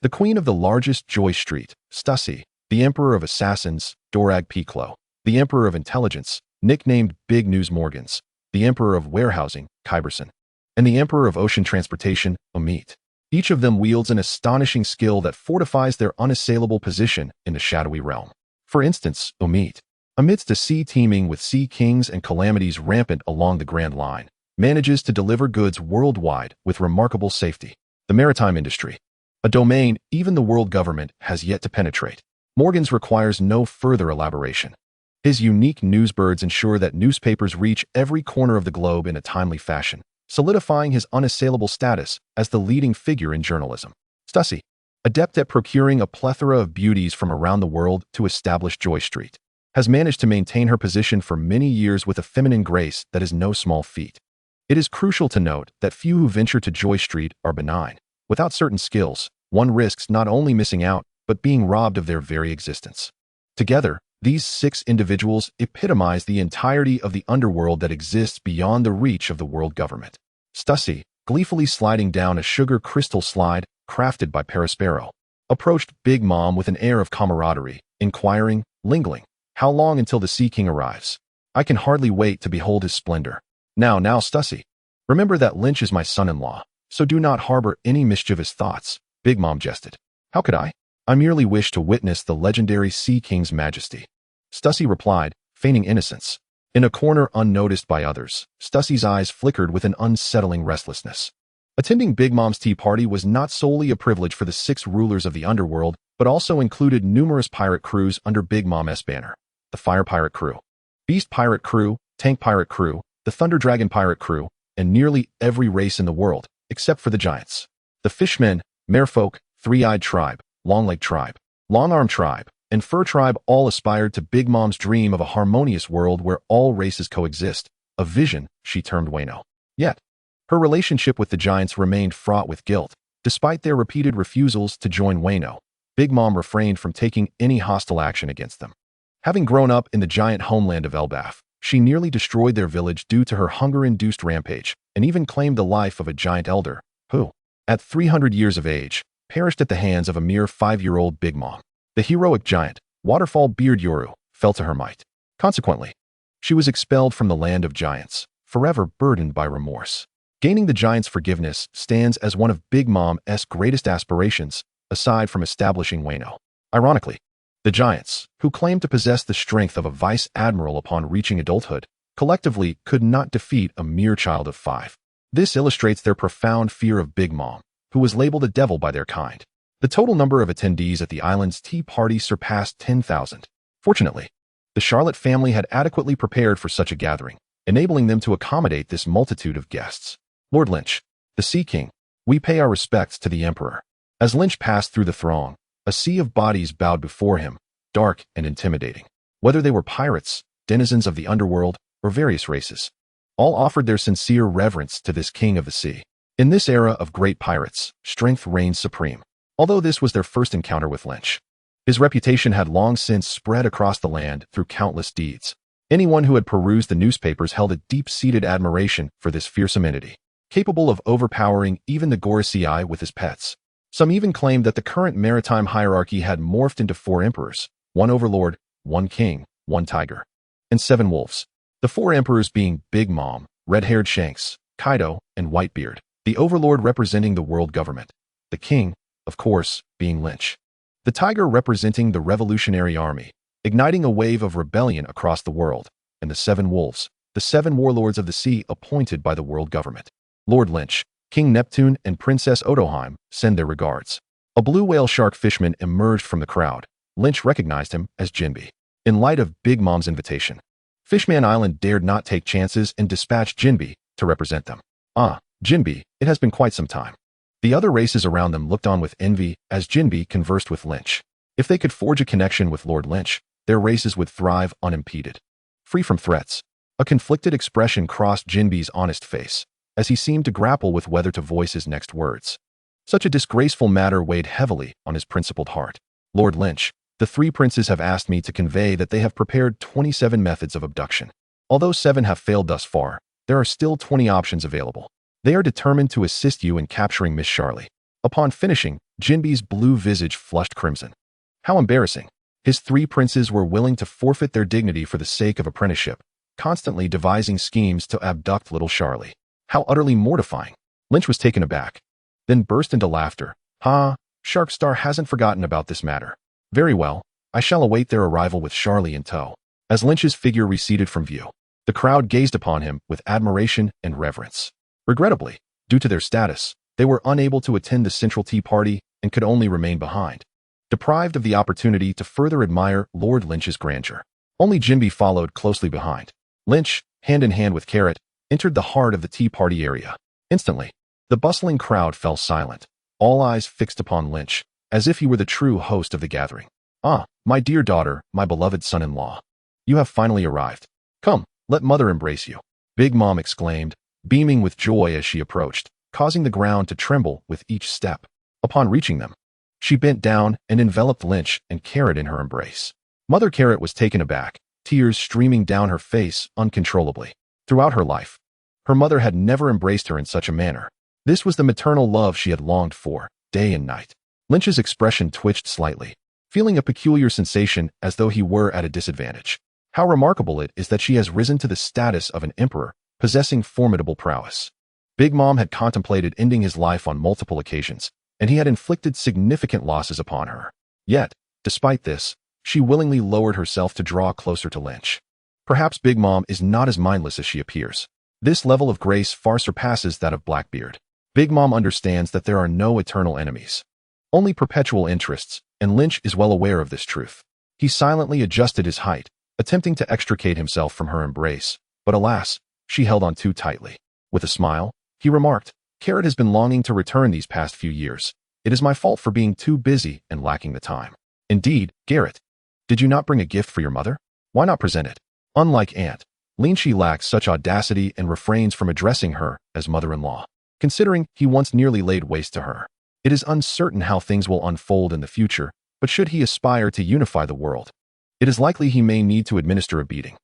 The Queen of the largest Joy Street, Stussy, the Emperor of Assassins, Dorag Piclo. The Emperor of Intelligence, nicknamed Big News Morgans, the Emperor of Warehousing, Kyberson, and the Emperor of Ocean Transportation, Omid. Each of them wields an astonishing skill that fortifies their unassailable position in the shadowy realm. For instance, Omid, amidst a sea teeming with sea kings and calamities rampant along the Grand Line, manages to deliver goods worldwide with remarkable safety. The maritime industry, a domain even the world government has yet to penetrate. Morgans requires no further elaboration. His unique newsbirds ensure that newspapers reach every corner of the globe in a timely fashion, solidifying his unassailable status as the leading figure in journalism. Stussy, adept at procuring a plethora of beauties from around the world to establish Joy Street, has managed to maintain her position for many years with a feminine grace that is no small feat. It is crucial to note that few who venture to Joy Street are benign. Without certain skills, one risks not only missing out, but being robbed of their very existence. Together, these 6 individuals epitomize the entirety of the underworld that exists beyond the reach of the world government. Stussy, gleefully sliding down a sugar crystal slide crafted by Perispero, approached Big Mom with an air of camaraderie, inquiring, lingling, how long until the Sea King arrives? I can hardly wait to behold his splendor. Now, Stussy, remember that Lynch is my son-in-law, so do not harbor any mischievous thoughts, Big Mom jested. How could I? I merely wish to witness the legendary Sea King's majesty. Stussy replied, feigning innocence. In a corner unnoticed by others, Stussy's eyes flickered with an unsettling restlessness. Attending Big Mom's tea party was not solely a privilege for the 6 rulers of the underworld, but also included numerous pirate crews under Big Mom's banner. The Fire Pirate Crew, Beast Pirate Crew, Tank Pirate Crew, the Thunder Dragon Pirate Crew, and nearly every race in the world, except for the Giants. The Fishmen, Merfolk, Three-Eyed Tribe, Long-Legged Tribe, Long-Armed Tribe, and Fur Tribe all aspired to Big Mom's dream of a harmonious world where all races coexist, a vision she termed Wano. Yet, her relationship with the Giants remained fraught with guilt. Despite their repeated refusals to join Wano, Big Mom refrained from taking any hostile action against them. Having grown up in the giant homeland of Elbaf, she nearly destroyed their village due to her hunger-induced rampage, and even claimed the life of a giant elder, who, at 300 years of age, perished at the hands of a mere 5-year-old Big Mom. The heroic giant, Waterfall Beard Yoru, fell to her might. Consequently, she was expelled from the land of giants, forever burdened by remorse. Gaining the giants' forgiveness stands as one of Big Mom's greatest aspirations, aside from establishing Wano. Ironically, the giants, who claimed to possess the strength of a vice admiral upon reaching adulthood, collectively could not defeat a mere child of 5. This illustrates their profound fear of Big Mom, who was labeled a devil by their kind. The total number of attendees at the island's tea party surpassed 10,000. Fortunately, the Charlotte family had adequately prepared for such a gathering, enabling them to accommodate this multitude of guests. Lord Lynch, the Sea King, we pay our respects to the Emperor. As Lynch passed through the throng, a sea of bodies bowed before him, dark and intimidating. Whether they were pirates, denizens of the underworld, or various races, all offered their sincere reverence to this king of the sea. In this era of great pirates, strength reigned supreme. Although this was their first encounter with Lynch, his reputation had long since spread across the land through countless deeds. Anyone who had perused the newspapers held a deep-seated admiration for this fearsome entity, capable of overpowering even the Gorosei with his pets. Some even claimed that the current maritime hierarchy had morphed into 4 emperors, 1 overlord, 1 king, 1 tiger, and 7 wolves. The 4 emperors being Big Mom, Red-Haired Shanks, Kaido, and Whitebeard, the overlord representing the world government, the king, of course, being Lynch, the tiger representing the Revolutionary Army, igniting a wave of rebellion across the world, and the 7 wolves, the 7 warlords of the sea appointed by the world government. Lord Lynch, King Neptune, and Princess Otoheim send their regards. A blue whale shark fishman emerged from the crowd. Lynch recognized him as Jinbe. In light of Big Mom's invitation, Fishman Island dared not take chances and dispatched Jinbe to represent them. Ah, Jinbe, it has been quite some time. The other races around them looked on with envy as Jinbe conversed with Lynch. If they could forge a connection with Lord Lynch, their races would thrive unimpeded. Free from threats, a conflicted expression crossed Jinbe's honest face, as he seemed to grapple with whether to voice his next words. Such a disgraceful matter weighed heavily on his principled heart. Lord Lynch, the 3 princes have asked me to convey that they have prepared 27 methods of abduction. Although 7 have failed thus far, there are still 20 options available. They are determined to assist you in capturing Miss Charlie. Upon finishing, Jinbe's blue visage flushed crimson. How embarrassing. His 3 princes were willing to forfeit their dignity for the sake of apprenticeship, constantly devising schemes to abduct little Charlie. How utterly mortifying. Lynch was taken aback, then burst into laughter. Ha, Sharkstar hasn't forgotten about this matter. Very well, I shall await their arrival with Charlie in tow. As Lynch's figure receded from view, the crowd gazed upon him with admiration and reverence. Regrettably, due to their status, they were unable to attend the central tea party and could only remain behind, deprived of the opportunity to further admire Lord Lynch's grandeur. Only Jinbe followed closely behind. Lynch, hand in hand with Carrot, entered the heart of the tea party area. Instantly, the bustling crowd fell silent, all eyes fixed upon Lynch, as if he were the true host of the gathering. Ah, my dear daughter, my beloved son-in-law. You have finally arrived. Come, let mother embrace you. Big Mom exclaimed, beaming with joy as she approached, causing the ground to tremble with each step. Upon reaching them, she bent down and enveloped Lynch and Carrot in her embrace. Mother Carrot was taken aback, tears streaming down her face uncontrollably. Throughout her life, her mother had never embraced her in such a manner. This was the maternal love she had longed for, day and night. Lynch's expression twitched slightly, feeling a peculiar sensation as though he were at a disadvantage. How remarkable it is that she has risen to the status of an emperor, possessing formidable prowess. Big Mom had contemplated ending his life on multiple occasions, and he had inflicted significant losses upon her. Yet, despite this, she willingly lowered herself to draw closer to Lynch. Perhaps Big Mom is not as mindless as she appears. This level of grace far surpasses that of Blackbeard. Big Mom understands that there are no eternal enemies, only perpetual interests, and Lynch is well aware of this truth. He silently adjusted his height, attempting to extricate himself from her embrace, but alas, she held on too tightly. With a smile, he remarked, "Carrot has been longing to return these past few years. It is my fault for being too busy and lacking the time." "Indeed, Garrett. Did you not bring a gift for your mother? Why not present it?" Unlike Aunt, Lynch lacks such audacity and refrains from addressing her as mother-in-law. Considering he once nearly laid waste to her, it is uncertain how things will unfold in the future, but should he aspire to unify the world, it is likely he may need to administer a beating.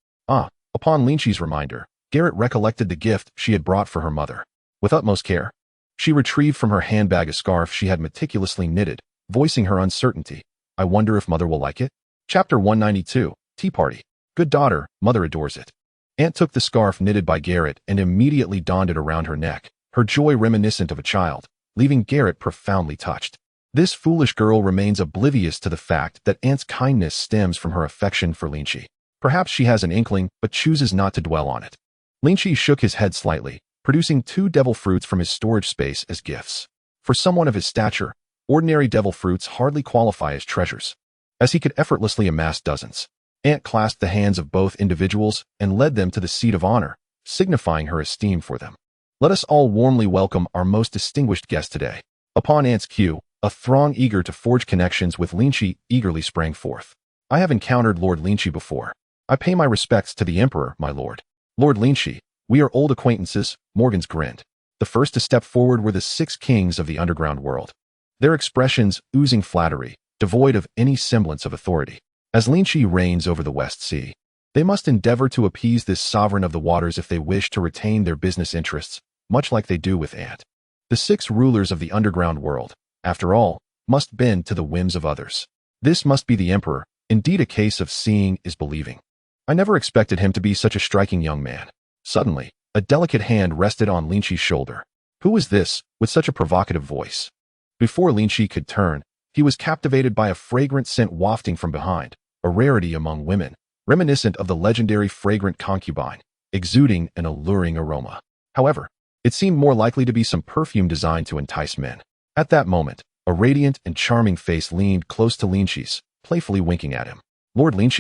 Upon Lynch's reminder, Garrett recollected the gift she had brought for her mother. With utmost care, she retrieved from her handbag a scarf she had meticulously knitted, voicing her uncertainty. "I wonder if mother will like it?" Chapter 192, Tea Party. "Good daughter, mother adores it." Aunt took the scarf knitted by Garrett and immediately donned it around her neck, her joy reminiscent of a child, leaving Garrett profoundly touched. This foolish girl remains oblivious to the fact that Aunt's kindness stems from her affection for Lynch. Perhaps she has an inkling, but chooses not to dwell on it. Lynch shook his head slightly, producing 2 devil fruits from his storage space as gifts. For someone of his stature, ordinary devil fruits hardly qualify as treasures, as he could effortlessly amass dozens. Aunt clasped the hands of both individuals and led them to the seat of honor, signifying her esteem for them. "Let us all warmly welcome our most distinguished guest today." Upon Aunt's cue, a throng eager to forge connections with Lynch eagerly sprang forth. "I have encountered Lord Lynch before. I pay my respects to the Emperor, my lord." "Lord Lynch, we are old acquaintances," Morgans grinned. The first to step forward were the 6 kings of the underground world, their expressions oozing flattery, devoid of any semblance of authority. As Lynch reigns over the West Sea, they must endeavor to appease this sovereign of the waters if they wish to retain their business interests, much like they do with Aunt. The 6 rulers of the underground world, after all, must bend to the whims of others. This must be the Emperor, indeed a case of seeing is believing. I never expected him to be such a striking young man. Suddenly, a delicate hand rested on Lynch's shoulder. Who was this, with such a provocative voice? Before Lynch could turn, he was captivated by a fragrant scent wafting from behind, a rarity among women, reminiscent of the legendary fragrant concubine, exuding an alluring aroma. However, it seemed more likely to be some perfume designed to entice men. At that moment, a radiant and charming face leaned close to Lynch's, playfully winking at him. "Lord Lynch,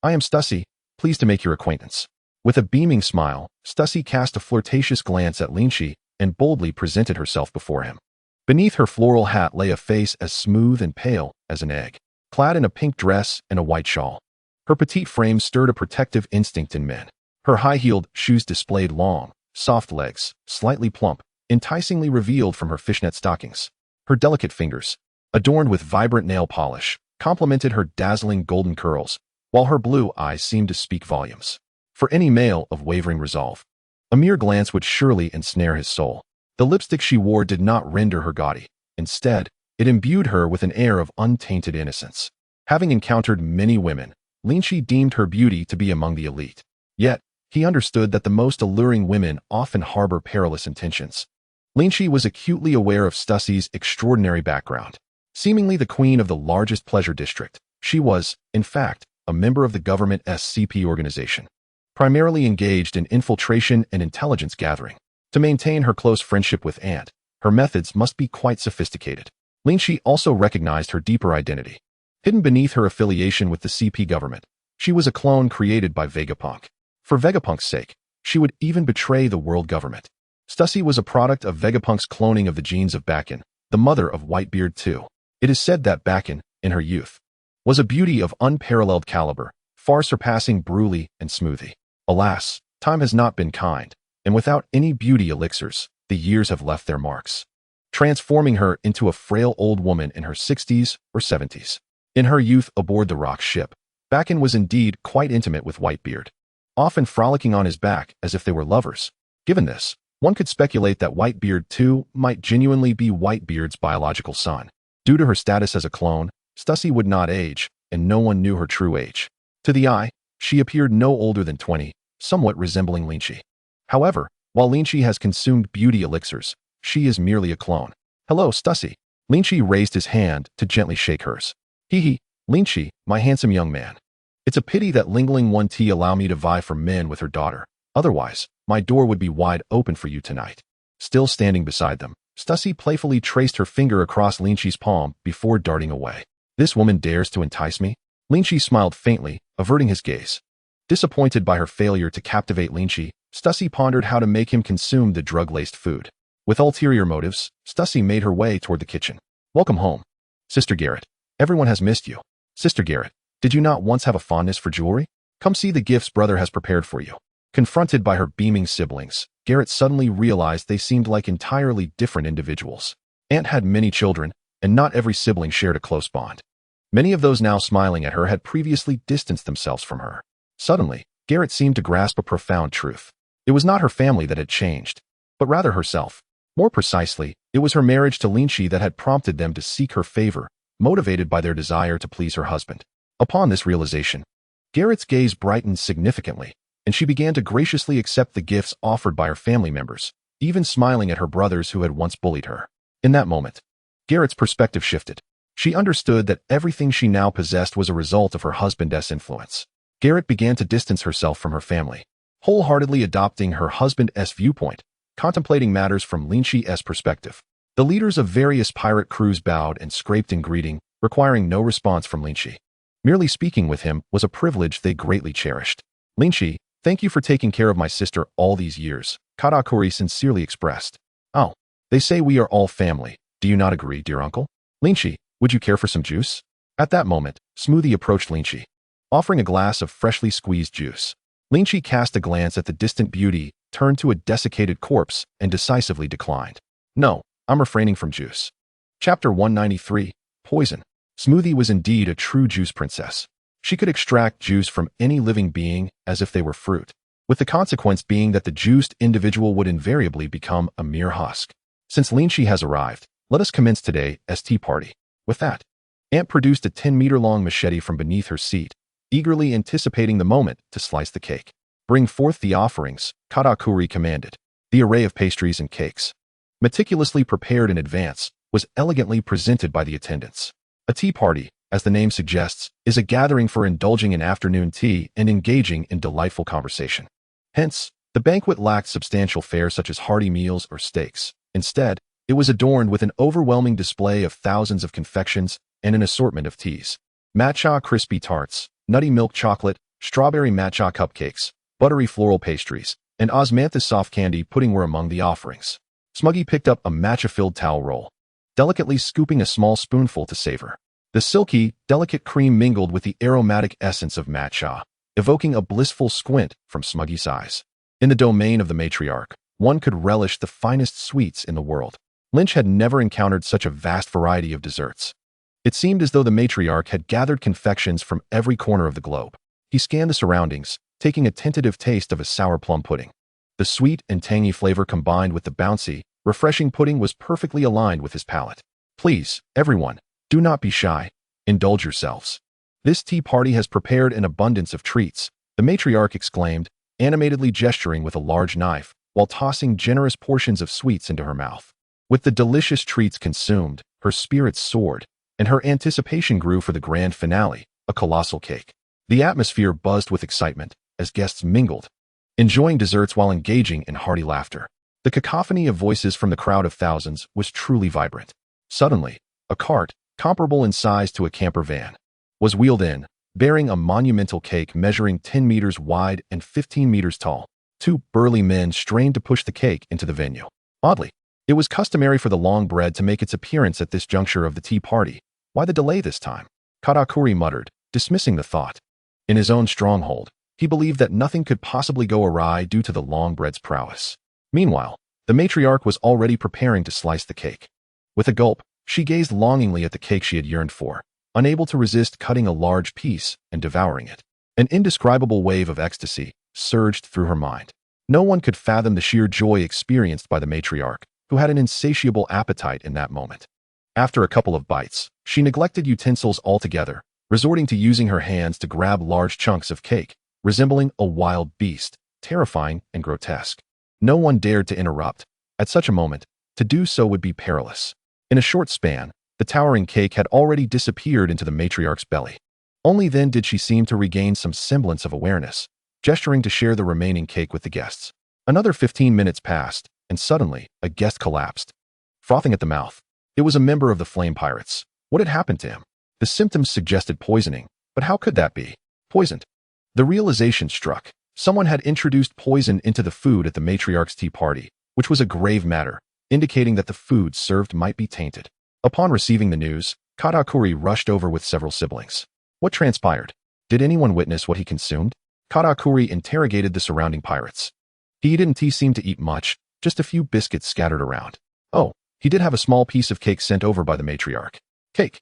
I am Stussy, pleased to make your acquaintance." With a beaming smile, Stussy cast a flirtatious glance at Lynch and boldly presented herself before him. Beneath her floral hat lay a face as smooth and pale as an egg, clad in a pink dress and a white shawl. Her petite frame stirred a protective instinct in men. Her high-heeled shoes displayed long, soft legs, slightly plump, enticingly revealed from her fishnet stockings. Her delicate fingers, adorned with vibrant nail polish, complemented her dazzling golden curls, while her blue eyes seemed to speak volumes. For any male of wavering resolve, a mere glance would surely ensnare his soul. The lipstick she wore did not render her gaudy. Instead, it imbued her with an air of untainted innocence. Having encountered many women, Lynch deemed her beauty to be among the elite. Yet, he understood that the most alluring women often harbor perilous intentions. Lynch was acutely aware of Stussy's extraordinary background. Seemingly the queen of the largest pleasure district, she was, in fact, a member of the government SCP organization, primarily engaged in infiltration and intelligence gathering. To maintain her close friendship with Aunt, her methods must be quite sophisticated. Lynch also recognized her deeper identity. Hidden beneath her affiliation with the CP government, she was a clone created by Vegapunk. For Vegapunk's sake, she would even betray the world government. Stussy was a product of Vegapunk's cloning of the genes of Bakken, the mother of Whitebeard too. It is said that Bakken, in her youth, was a beauty of unparalleled caliber, far surpassing Brulee and Smoothie. Alas, time has not been kind, and without any beauty elixirs, the years have left their marks, transforming her into a frail old woman in her 60s or 70s. In her youth aboard the rock ship, Bakken was indeed quite intimate with Whitebeard, often frolicking on his back as if they were lovers. Given this, one could speculate that Whitebeard too might genuinely be Whitebeard's biological son. Due to her status as a clone, Stussy would not age, and no one knew her true age. To the eye, she appeared no older than 20, somewhat resembling Lynch. However, while Lynch has consumed beauty elixirs, she is merely a clone. "Hello, Stussy." Lynch raised his hand to gently shake hers. Hee hee, Lynch, my handsome young man. It's a pity that Lingling 1T allow me to vie for men with her daughter. Otherwise, my door would be wide open for you tonight. Still standing beside them, Stussy playfully traced her finger across Lynch's palm before darting away. This woman dares to entice me? Lynch smiled faintly, averting his gaze. Disappointed by her failure to captivate Lynch, Stussy pondered how to make him consume the drug-laced food. With ulterior motives, Stussy made her way toward the kitchen. Welcome home, Sister Garrett. Everyone has missed you. Sister Garrett, did you not once have a fondness for jewelry? Come see the gifts brother has prepared for you. Confronted by her beaming siblings, Garrett suddenly realized they seemed like entirely different individuals. Aunt had many children, and not every sibling shared a close bond. Many of those now smiling at her had previously distanced themselves from her. Suddenly, Garrett seemed to grasp a profound truth. It was not her family that had changed, but rather herself. More precisely, it was her marriage to Lynch that had prompted them to seek her favor, motivated by their desire to please her husband. Upon this realization, Garrett's gaze brightened significantly, and she began to graciously accept the gifts offered by her family members, even smiling at her brothers who had once bullied her. In that moment, Garrett's perspective shifted. She understood that everything she now possessed was a result of her husband's influence. Garrett began to distance herself from her family, wholeheartedly adopting her husband's viewpoint, contemplating matters from Lynch's perspective. The leaders of various pirate crews bowed and scraped in greeting, requiring no response from Lynch. Merely speaking with him was a privilege they greatly cherished. Lynch, thank you for taking care of my sister all these years, Katakuri sincerely expressed. Oh, they say we are all family. Do you not agree, dear uncle? Lynch, would you care for some juice? At that moment, Smoothie approached Lynch, offering a glass of freshly squeezed juice. Lynch cast a glance at the distant beauty, turned to a desiccated corpse, and decisively declined. No, I'm refraining from juice. Chapter 193, Poison. Smoothie was indeed a true juice princess. She could extract juice from any living being as if they were fruit, with the consequence being that the juiced individual would invariably become a mere husk. Since Lynch has arrived, let us commence today's tea party. With that, Aunt produced a 10-meter-long machete from beneath her seat, eagerly anticipating the moment to slice the cake. Bring forth the offerings, Katakuri commanded. The array of pastries and cakes, meticulously prepared in advance, was elegantly presented by the attendants. A tea party, as the name suggests, is a gathering for indulging in afternoon tea and engaging in delightful conversation. Hence, the banquet lacked substantial fare such as hearty meals or steaks. Instead, it was adorned with an overwhelming display of thousands of confections and an assortment of teas. Matcha crispy tarts, nutty milk chocolate, strawberry matcha cupcakes, buttery floral pastries, and osmanthus soft candy pudding were among the offerings. Smuggy picked up a matcha-filled towel roll, delicately scooping a small spoonful to savor. The silky, delicate cream mingled with the aromatic essence of matcha, evoking a blissful squint from Smuggy's eyes. In the domain of the matriarch, one could relish the finest sweets in the world. Lynch had never encountered such a vast variety of desserts. It seemed as though the matriarch had gathered confections from every corner of the globe. He scanned the surroundings, taking a tentative taste of a sour plum pudding. The sweet and tangy flavor combined with the bouncy, refreshing pudding was perfectly aligned with his palate. Please, everyone, do not be shy. Indulge yourselves. This tea party has prepared an abundance of treats, the matriarch exclaimed, animatedly gesturing with a large knife, while tossing generous portions of sweets into her mouth. With the delicious treats consumed, her spirits soared, and her anticipation grew for the grand finale, a colossal cake. The atmosphere buzzed with excitement as guests mingled, enjoying desserts while engaging in hearty laughter. The cacophony of voices from the crowd of thousands was truly vibrant. Suddenly, a cart, comparable in size to a camper van, was wheeled in, bearing a monumental cake measuring 10 meters wide and 15 meters tall. Two burly men strained to push the cake into the venue. Oddly, it was customary for the long bread to make its appearance at this juncture of the tea party. Why the delay this time? Katakuri muttered, dismissing the thought. In his own stronghold, he believed that nothing could possibly go awry due to the long bread's prowess. Meanwhile, the matriarch was already preparing to slice the cake. With a gulp, she gazed longingly at the cake she had yearned for, unable to resist cutting a large piece and devouring it. An indescribable wave of ecstasy surged through her mind. No one could fathom the sheer joy experienced by the matriarch, who had an insatiable appetite in that moment. After a couple of bites, she neglected utensils altogether, resorting to using her hands to grab large chunks of cake, resembling a wild beast, terrifying and grotesque. No one dared to interrupt. At such a moment, to do so would be perilous. In a short span, The towering cake had already disappeared into the matriarch's belly. Only then did she seem to regain some semblance of awareness, gesturing to share the remaining cake with the guests. Another 15 minutes passed, and suddenly, a guest collapsed, frothing at the mouth. It was a member of the Flame Pirates. What had happened to him? The symptoms suggested poisoning, but how could that be? Poisoned. The realization struck. Someone had introduced poison into the food at the matriarch's tea party, which was a grave matter, indicating that the food served might be tainted. Upon receiving the news, Katakuri rushed over with several siblings. What transpired? Did anyone witness what he consumed? Katakuri interrogated the surrounding pirates. He didn't seem to eat much, just a few biscuits scattered around. Oh, he did have a small piece of cake sent over by the matriarch. Cake.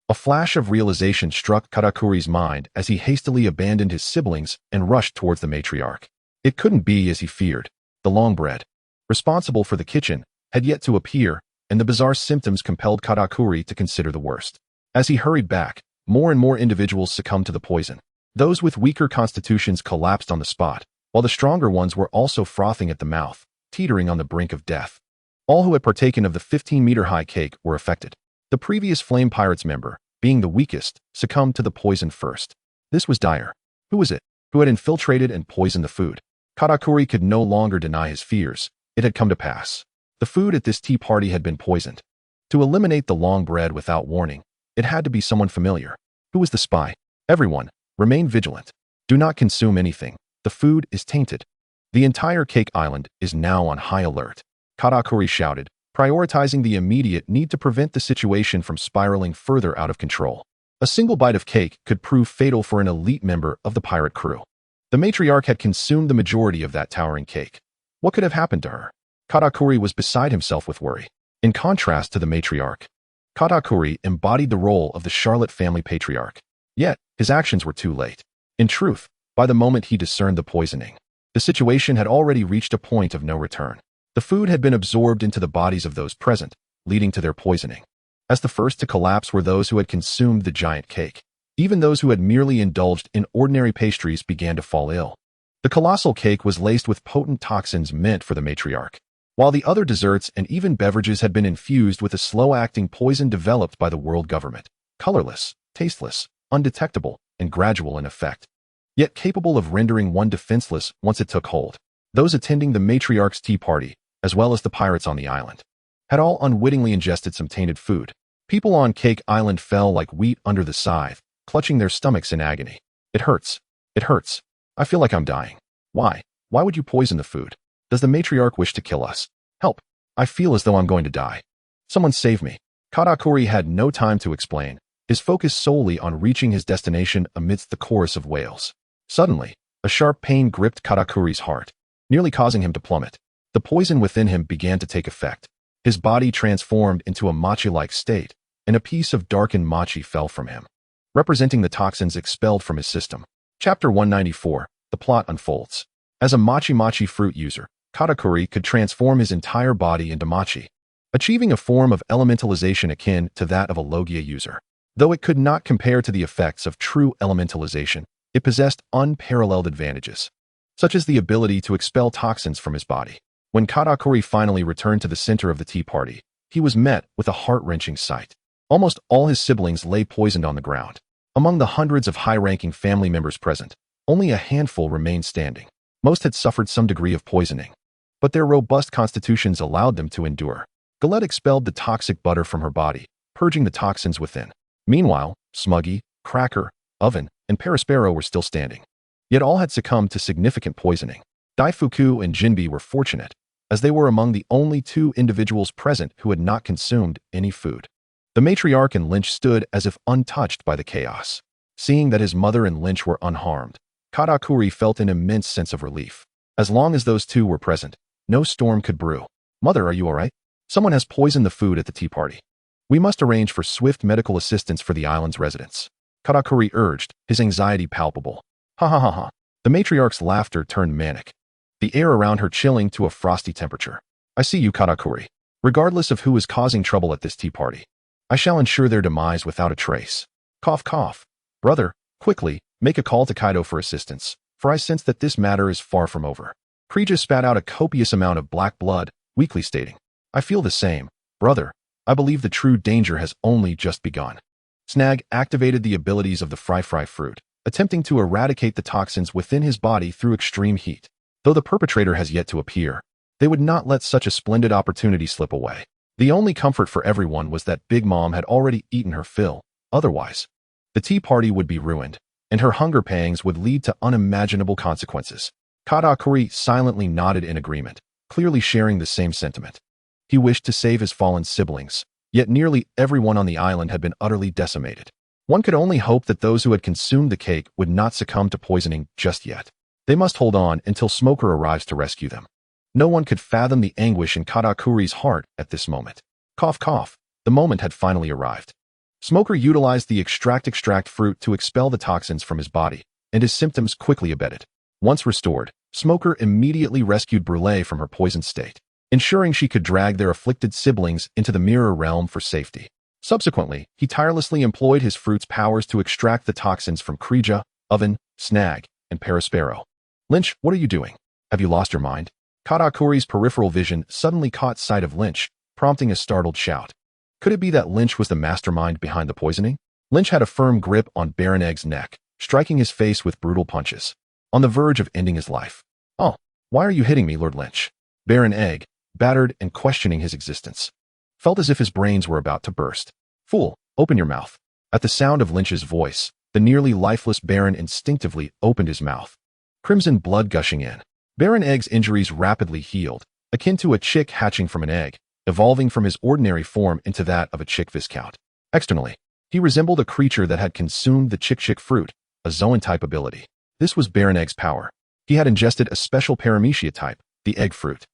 A flash of realization struck Katakuri's mind as he hastily abandoned his siblings and rushed towards the matriarch. It couldn't be as he feared. The long bread, responsible for the kitchen, had yet to appear, and the bizarre symptoms compelled Katakuri to consider the worst. As he hurried back, more and more individuals succumbed to the poison. Those with weaker constitutions collapsed on the spot, while the stronger ones were also frothing at the mouth, teetering on the brink of death. All who had partaken of the 15-meter-high cake were affected. The previous Flame Pirates member, being the weakest, succumbed to the poison first. This was dire. Who was it? Who had infiltrated and poisoned the food? Katakuri could no longer deny his fears. It had come to pass. The food at this tea party had been poisoned. To eliminate the long bread without warning, it had to be someone familiar. Who was the spy? Everyone, remain vigilant. Do not consume anything. The food is tainted. The entire cake island is now on high alert. Katakuri shouted, prioritizing the immediate need to prevent the situation from spiraling further out of control. A single bite of cake could prove fatal for an elite member of the pirate crew. The matriarch had consumed the majority of that towering cake. What could have happened to her? Katakuri was beside himself with worry. In contrast to the matriarch, Katakuri embodied the role of the Charlotte family patriarch. Yet, his actions were too late. In truth, by the moment he discerned the poisoning, the situation had already reached a point of no return. The food had been absorbed into the bodies of those present, leading to their poisoning. As the first to collapse were those who had consumed the giant cake. Even those who had merely indulged in ordinary pastries began to fall ill. The colossal cake was laced with potent toxins meant for the matriarch, while the other desserts and even beverages had been infused with a slow-acting poison developed by the world government, colorless, tasteless, undetectable, and gradual in effect, yet capable of rendering one defenseless once it took hold. Those attending the matriarch's tea party, as well as the pirates on the island, had all unwittingly ingested some tainted food. People on Cake Island fell like wheat under the scythe, clutching their stomachs in agony. It hurts. It hurts. I feel like I'm dying. Why? Why would you poison the food? Does the matriarch wish to kill us? Help. I feel as though I'm going to die. Someone save me. Katakuri had no time to explain, his focus solely on reaching his destination amidst the chorus of wails. Suddenly, a sharp pain gripped Katakuri's heart, nearly causing him to plummet. The poison within him began to take effect. His body transformed into a mochi-like state, and a piece of darkened mochi fell from him, representing the toxins expelled from his system. Chapter 194, The Plot Unfolds. As a mochi fruit user, Katakuri could transform his entire body into mochi, achieving a form of elementalization akin to that of a Logia user. Though it could not compare to the effects of true elementalization, it possessed unparalleled advantages, such as the ability to expel toxins from his body. When Katakuri finally returned to the center of the tea party, he was met with a heart-wrenching sight. Almost all his siblings lay poisoned on the ground. Among the hundreds of high-ranking family members present, only a handful remained standing. Most had suffered some degree of poisoning, but their robust constitutions allowed them to endure. Galette expelled the toxic butter from her body, purging the toxins within. Meanwhile, Smuggy, Cracker, Oven, and Perispero were still standing. Yet all had succumbed to significant poisoning. Daifuku and Jinbi were fortunate, as they were among the only two individuals present who had not consumed any food. The matriarch and Lynch stood as if untouched by the chaos. Seeing that his mother and Lynch were unharmed, Katakuri felt an immense sense of relief. As long as those two were present, no storm could brew. Mother, are you all right? Someone has poisoned the food at the tea party. We must arrange for swift medical assistance for the island's residents. Katakuri urged, his anxiety palpable. Ha ha ha ha. The matriarch's laughter turned manic, the air around her chilling to a frosty temperature. I see you, Katakuri. Regardless of who is causing trouble at this tea party, I shall ensure their demise without a trace. Cough cough. Brother, quickly, make a call to Kaido for assistance, for I sense that this matter is far from over. Krija spat out a copious amount of black blood, weakly stating, I feel the same, brother. I believe the true danger has only just begun. Snag activated the abilities of the Fry fruit, attempting to eradicate the toxins within his body through extreme heat. Though the perpetrator has yet to appear, they would not let such a splendid opportunity slip away. The only comfort for everyone was that Big Mom had already eaten her fill. Otherwise, the tea party would be ruined, and her hunger pangs would lead to unimaginable consequences. Katakuri silently nodded in agreement, clearly sharing the same sentiment. He wished to save his fallen siblings, yet nearly everyone on the island had been utterly decimated. One could only hope that those who had consumed the cake would not succumb to poisoning just yet. They must hold on until Smoker arrives to rescue them. No one could fathom the anguish in Katakuri's heart at this moment. Cough, cough. The moment had finally arrived. Smoker utilized the extract fruit to expel the toxins from his body, and his symptoms quickly abated. Once restored, Smoker immediately rescued Brûlé from her poisoned state, ensuring she could drag their afflicted siblings into the mirror realm for safety. Subsequently, he tirelessly employed his fruit's powers to extract the toxins from Krija, Oven, Snag, and Paraspero. Lynch, what are you doing? Have you lost your mind? Katakuri's peripheral vision suddenly caught sight of Lynch, prompting a startled shout. Could it be that Lynch was the mastermind behind the poisoning? Lynch had a firm grip on Baron Egg's neck, striking his face with brutal punches, on the verge of ending his life. Oh, why are you hitting me, Lord Lynch? Baron Egg, battered and questioning his existence, felt as if his brains were about to burst. Fool, open your mouth. At the sound of Lynch's voice, the nearly lifeless Baron instinctively opened his mouth, crimson blood gushing in. Baron Egg's injuries rapidly healed, akin to a chick hatching from an egg, evolving from his ordinary form into that of a chick viscount. Externally, he resembled a creature that had consumed the chick fruit, a Zoan-type ability. This was Baron Egg's power. He had ingested a special paramecia type, the egg fruit,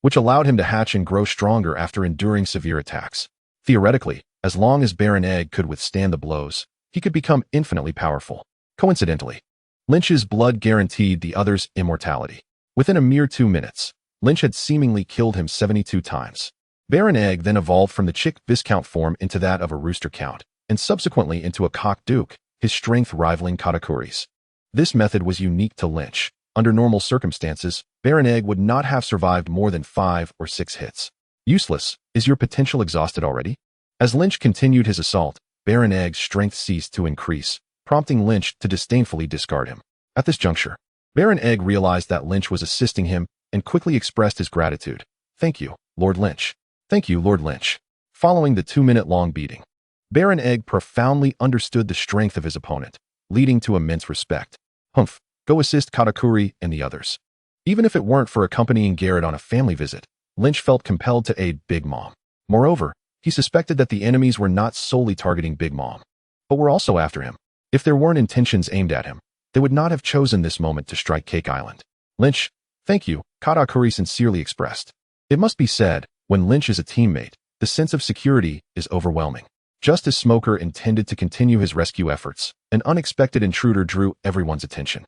which allowed him to hatch and grow stronger after enduring severe attacks. Theoretically, as long as Baron Egg could withstand the blows, he could become infinitely powerful. Coincidentally, Lynch's blood guaranteed the other's immortality. Within a mere 2 minutes, Lynch had seemingly killed him 72 times. Baron Egg then evolved from the chick viscount form into that of a rooster count, and subsequently into a cock duke, his strength rivaling Katakuri's. This method was unique to Lynch. Under normal circumstances, Baron Egg would not have survived more than 5 or 6 hits. Useless, is your potential exhausted already? As Lynch continued his assault, Baron Egg's strength ceased to increase, prompting Lynch to disdainfully discard him. At this juncture, Baron Egg realized that Lynch was assisting him and quickly expressed his gratitude. Thank you, Lord Lynch. Thank you, Lord Lynch. Following the 2-minute-long beating, Baron Egg profoundly understood the strength of his opponent, leading to immense respect. Humph, go assist Katakuri and the others. Even if it weren't for accompanying Garrett on a family visit, Lynch felt compelled to aid Big Mom. Moreover, he suspected that the enemies were not solely targeting Big Mom, but were also after him. If there weren't intentions aimed at him, they would not have chosen this moment to strike Cake Island. Lynch, thank you, Katakuri sincerely expressed. It must be said, when Lynch is a teammate, the sense of security is overwhelming. Just as Smoker intended to continue his rescue efforts, an unexpected intruder drew everyone's attention.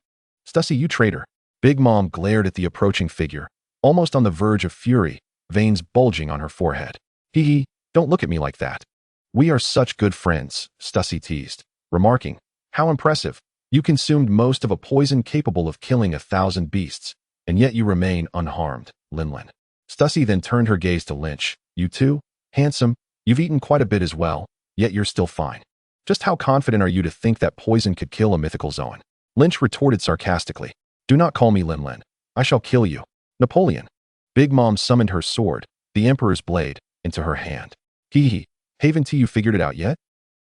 Stussy, you traitor. Big Mom glared at the approaching figure, almost on the verge of fury, veins bulging on her forehead. Hee hee, don't look at me like that. We are such good friends, Stussy teased, remarking, how impressive. You consumed most of a poison capable of killing 1,000 beasts, and yet you remain unharmed, Linlin. Stussy then turned her gaze to Lynch. You too? Handsome, you've eaten quite a bit as well, yet you're still fine. Just how confident are you to think that poison could kill a mythical Zoan? Lynch retorted sarcastically. Do not call me Linlin. I shall kill you. Napoleon. Big Mom summoned her sword, the Emperor's blade, into her hand. Hee hee, haven't you figured it out yet?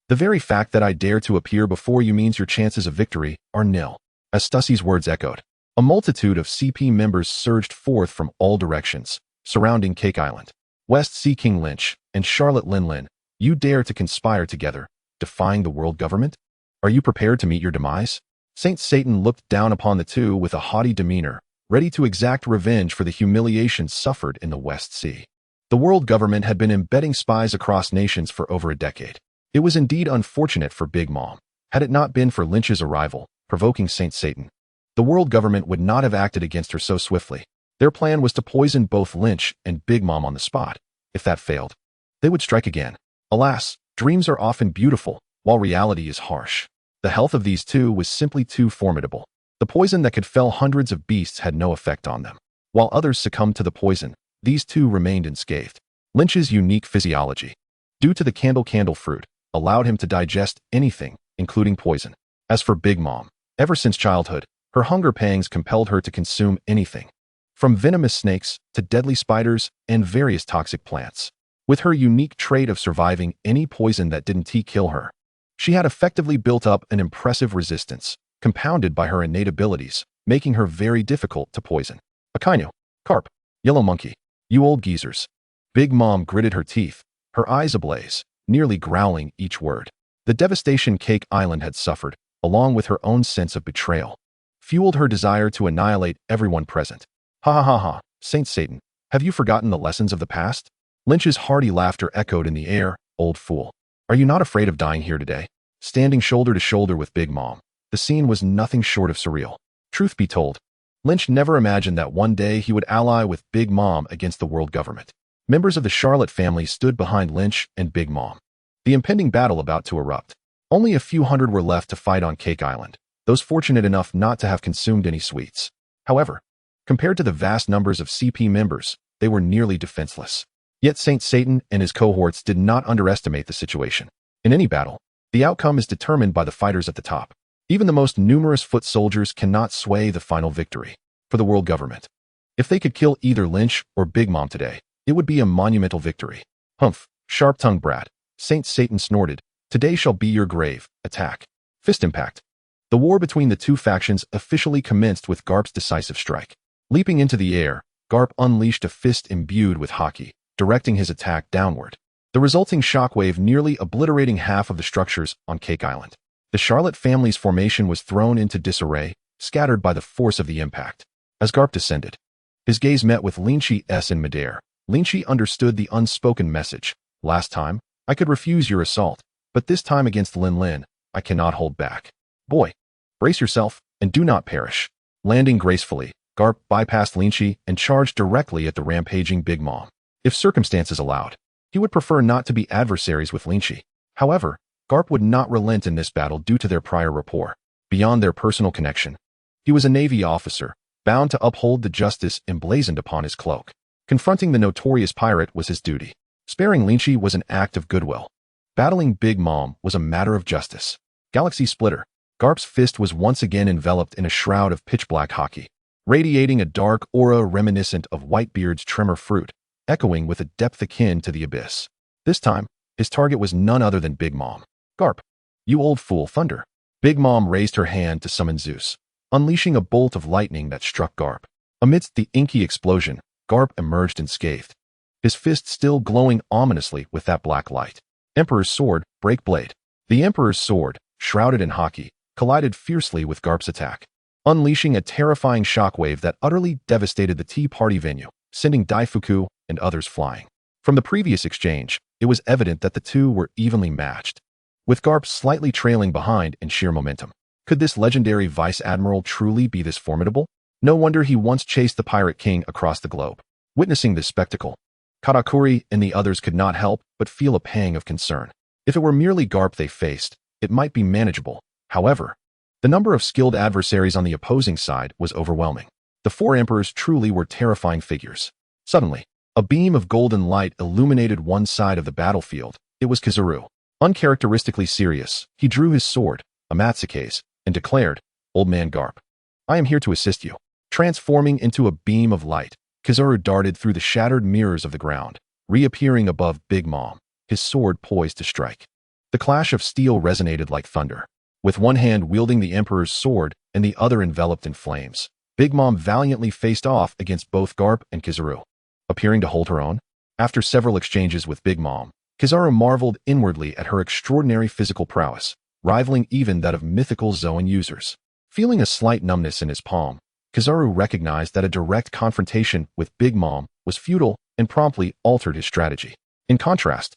The very fact that I dare to appear before you means your chances of victory are nil. As Stussy's words echoed, a multitude of CP members surged forth from all directions, surrounding Cake Island. West Sea King Lynch and Charlotte Linlin, you dare to conspire together, defying the world government? Are you prepared to meet your demise? Saint Satan looked down upon the two with a haughty demeanor, ready to exact revenge for the humiliation suffered in the West Sea. The world government had been embedding spies across nations for over a decade. It was indeed unfortunate for Big Mom. Had it not been for Lynch's arrival, provoking Saint Satan, the world government would not have acted against her so swiftly. Their plan was to poison both Lynch and Big Mom on the spot. If that failed, they would strike again. Alas, dreams are often beautiful, while reality is harsh. The health of these two was simply too formidable. The poison that could fell hundreds of beasts had no effect on them. While others succumbed to the poison, these two remained unscathed. Lynch's unique physiology, due to the candle fruit, allowed him to digest anything, including poison. As for Big Mom, ever since childhood, her hunger pangs compelled her to consume anything, from venomous snakes to deadly spiders and various toxic plants. With her unique trait of surviving any poison that didn't kill her, she had effectively built up an impressive resistance, compounded by her innate abilities, making her very difficult to poison. Akainu, carp, yellow monkey, you old geezers. Big Mom gritted her teeth, her eyes ablaze, nearly growling each word. The devastation Cake Island had suffered, along with her own sense of betrayal, fueled her desire to annihilate everyone present. Ha ha ha ha, Saint Satan, have you forgotten the lessons of the past? Lynch's hearty laughter echoed in the air. Old fool. Are you not afraid of dying here today? Standing shoulder to shoulder with Big Mom, the scene was nothing short of surreal. Truth be told, Lynch never imagined that one day he would ally with Big Mom against the world government. Members of the Charlotte family stood behind Lynch and Big Mom, the impending battle about to erupt. Only a few hundred were left to fight on Cake Island, those fortunate enough not to have consumed any sweets. However, compared to the vast numbers of CP members, they were nearly defenseless. Yet Saint Satan and his cohorts did not underestimate the situation. In any battle, the outcome is determined by the fighters at the top. Even the most numerous foot soldiers cannot sway the final victory for the world government. If they could kill either Lynch or Big Mom today, it would be a monumental victory. Humph, sharp-tongued brat, Saint Satan snorted. Today shall be your grave. Attack. Fist impact. The war between the two factions officially commenced with Garp's decisive strike. Leaping into the air, Garp unleashed a fist imbued with Haki, directing his attack downward. The resulting shockwave nearly obliterating half of the structures on Cake Island. The Charlotte family's formation was thrown into disarray, scattered by the force of the impact. As Garp descended, his gaze met with Lynch's in midair. Lynch understood the unspoken message. Last time, I could refuse your assault, but this time against Lin, I cannot hold back. Boy, brace yourself, and do not perish. Landing gracefully, Garp bypassed Lynch and charged directly at the rampaging Big Mom. If circumstances allowed, he would prefer not to be adversaries with Lynch. However, Garp would not relent in this battle due to their prior rapport. Beyond their personal connection, he was a Navy officer, bound to uphold the justice emblazoned upon his cloak. Confronting the notorious pirate was his duty. Sparing Lynch was an act of goodwill. Battling Big Mom was a matter of justice. Galaxy Splitter. Garp's fist was once again enveloped in a shroud of pitch-black Haki, radiating a dark aura reminiscent of Whitebeard's tremor fruit, echoing with a depth akin to the abyss. This time, his target was none other than Big Mom. Garp, you old fool, thunder. Big Mom raised her hand to summon Zeus, unleashing a bolt of lightning that struck Garp. Amidst the inky explosion, Garp emerged unscathed, his fist still glowing ominously with that black light. Emperor's sword, break blade. The Emperor's sword, shrouded in Haki, collided fiercely with Garp's attack, unleashing a terrifying shockwave that utterly devastated the tea party venue, sending Daifuku and others flying. From the previous exchange, it was evident that the two were evenly matched, with Garp slightly trailing behind in sheer momentum. Could this legendary vice admiral truly be this formidable? No wonder he once chased the Pirate King across the globe. Witnessing this spectacle, Katakuri and the others could not help but feel a pang of concern. If it were merely Garp they faced, it might be manageable. However, the number of skilled adversaries on the opposing side was overwhelming. The four emperors truly were terrifying figures. Suddenly, a beam of golden light illuminated one side of the battlefield. It was Kizaru. Uncharacteristically serious, he drew his sword, Amatsuke's, and declared, "Old man Garp, I am here to assist you." Transforming into a beam of light, Kizaru darted through the shattered mirrors of the ground, reappearing above Big Mom, his sword poised to strike. The clash of steel resonated like thunder. With one hand wielding the Emperor's sword and the other enveloped in flames, Big Mom valiantly faced off against both Garp and Kizaru, appearing to hold her own. After several exchanges with Big Mom, Kizaru marveled inwardly at her extraordinary physical prowess, rivaling even that of mythical Zoan users. Feeling a slight numbness in his palm, Kizaru recognized that a direct confrontation with Big Mom was futile and promptly altered his strategy. In contrast,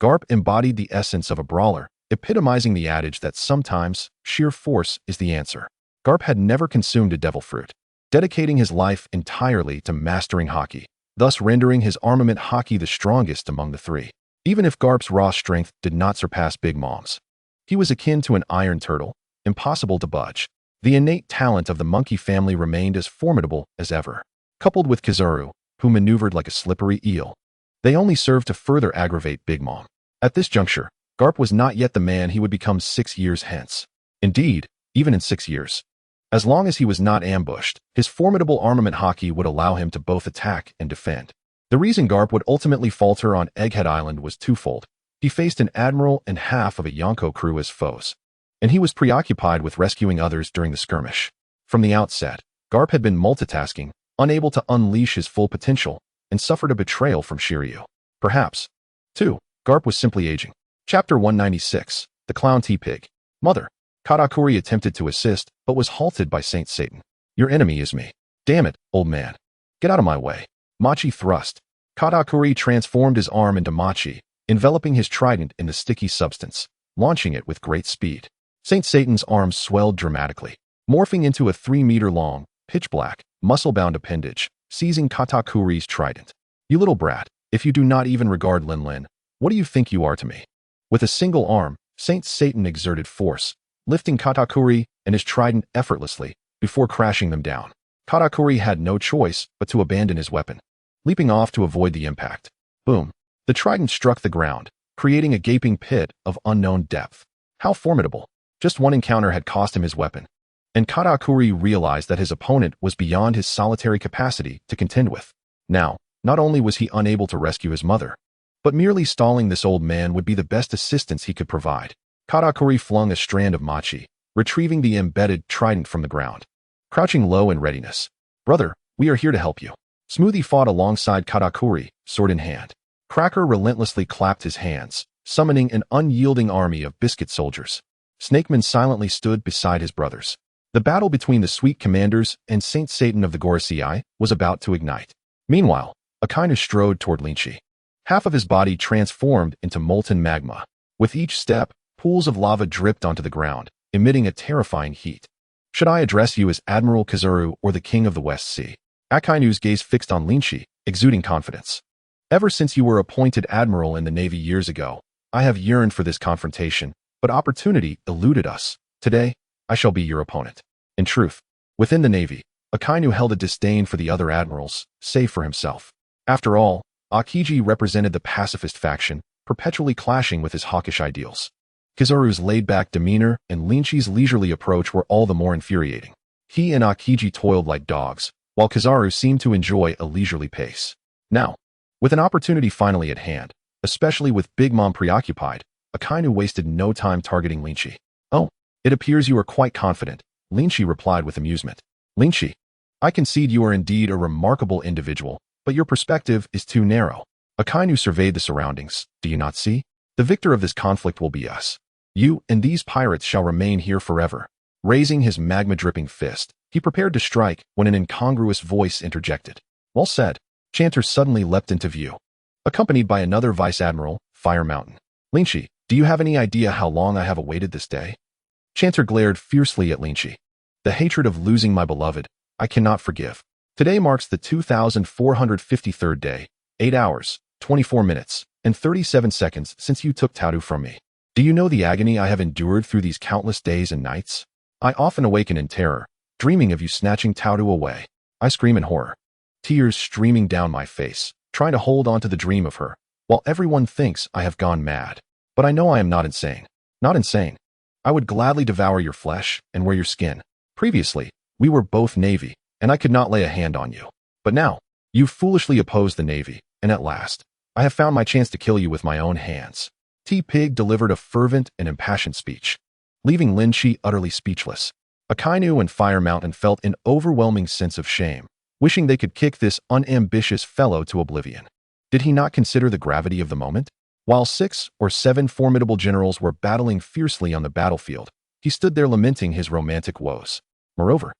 Garp embodied the essence of a brawler, epitomizing the adage that sometimes sheer force is the answer. Garp had never consumed a devil fruit, dedicating his life entirely to mastering Haki, thus rendering his armament Haki the strongest among the three. Even if Garp's raw strength did not surpass Big Mom's, he was akin to an iron turtle, impossible to budge. The innate talent of the monkey family remained as formidable as ever. Coupled with Kizaru, who maneuvered like a slippery eel, they only served to further aggravate Big Mom. At this juncture, Garp was not yet the man he would become 6 years hence. Indeed, even in 6 years. As long as he was not ambushed, his formidable armament Haki would allow him to both attack and defend. The reason Garp would ultimately falter on Egghead Island was twofold. He faced an admiral and half of a Yonko crew as foes, and he was preoccupied with rescuing others during the skirmish. From the outset, Garp had been multitasking, unable to unleash his full potential, and suffered a betrayal from Shiryu. Perhaps, too, Garp was simply aging. Chapter 196, The Clown T-Pig. Mother. Katakuri attempted to assist, but was halted by Saint Satan. Your enemy is me. Damn it, old man. Get out of my way. Machi thrust. Katakuri transformed his arm into Machi, enveloping his trident in the sticky substance, launching it with great speed. Saint Satan's arm swelled dramatically, morphing into a 3-meter-long, pitch-black, muscle-bound appendage, seizing Katakuri's trident. You little brat, if you do not even regard Lin Lin, what do you think you are to me? With a single arm, Saint Satan exerted force, lifting Katakuri and his trident effortlessly before crashing them down. Katakuri had no choice but to abandon his weapon, leaping off to avoid the impact. Boom. The trident struck the ground, creating a gaping pit of unknown depth. How formidable. Just one encounter had cost him his weapon, and Katakuri realized that his opponent was beyond his solitary capacity to contend with. Now, not only was he unable to rescue his mother, but merely stalling this old man would be the best assistance he could provide. Katakuri flung a strand of Machi, retrieving the embedded trident from the ground. Crouching low in readiness. Brother, we are here to help you. Smoothie fought alongside Katakuri, sword in hand. Cracker relentlessly clapped his hands, summoning an unyielding army of biscuit soldiers. Snakeman silently stood beside his brothers. The battle between the Sweet Commanders and Saint Satan of the Gorosei was about to ignite. Meanwhile, Akainu strode toward Lynch. Half of his body transformed into molten magma. With each step, pools of lava dripped onto the ground, emitting a terrifying heat. Should I address you as Admiral Kizaru or the King of the West Sea? Akainu's gaze fixed on Lynch, exuding confidence. Ever since you were appointed Admiral in the Navy years ago, I have yearned for this confrontation, but opportunity eluded us. Today, I shall be your opponent. In truth, within the Navy, Akainu held a disdain for the other admirals, save for himself. After all, Akiji represented the pacifist faction, perpetually clashing with his hawkish ideals. Kizaru's laid-back demeanor and Lynch's leisurely approach were all the more infuriating. He and Akiji toiled like dogs, while Kizaru seemed to enjoy a leisurely pace. Now, with an opportunity finally at hand, especially with Big Mom preoccupied, Akainu wasted no time targeting Lynch. Oh, it appears you are quite confident, Lynch replied with amusement. Lynch, I concede you are indeed a remarkable individual, but your perspective is too narrow. Akainu surveyed the surroundings. Do you not see? The victor of this conflict will be us. You and these pirates shall remain here forever. Raising his magma-dripping fist, he prepared to strike when an incongruous voice interjected. Well said. Chanter suddenly leapt into view, accompanied by another Vice Admiral, Fire Mountain. Lynch, do you have any idea how long I have awaited this day? Chanter glared fiercely at Lynch. The hatred of losing my beloved, I cannot forgive. Today marks the 2,453rd day, 8 hours, 24 minutes, and 37 seconds since you took Tauru from me. Do you know the agony I have endured through these countless days and nights? I often awaken in terror, dreaming of you snatching Tauru away. I scream in horror, tears streaming down my face, trying to hold on to the dream of her, while everyone thinks I have gone mad. But I know I am not insane. Not insane. I would gladly devour your flesh and wear your skin. Previously, we were both Navy, and I could not lay a hand on you. But now, you foolishly opposed the Navy, and at last, I have found my chance to kill you with my own hands. T-Pig delivered a fervent and impassioned speech, leaving Lynch utterly speechless. Akainu and Fire Mountain felt an overwhelming sense of shame, wishing they could kick this unambitious fellow to oblivion. Did he not consider the gravity of the moment? While 6 or 7 formidable generals were battling fiercely on the battlefield, he stood there lamenting his romantic woes. Moreover,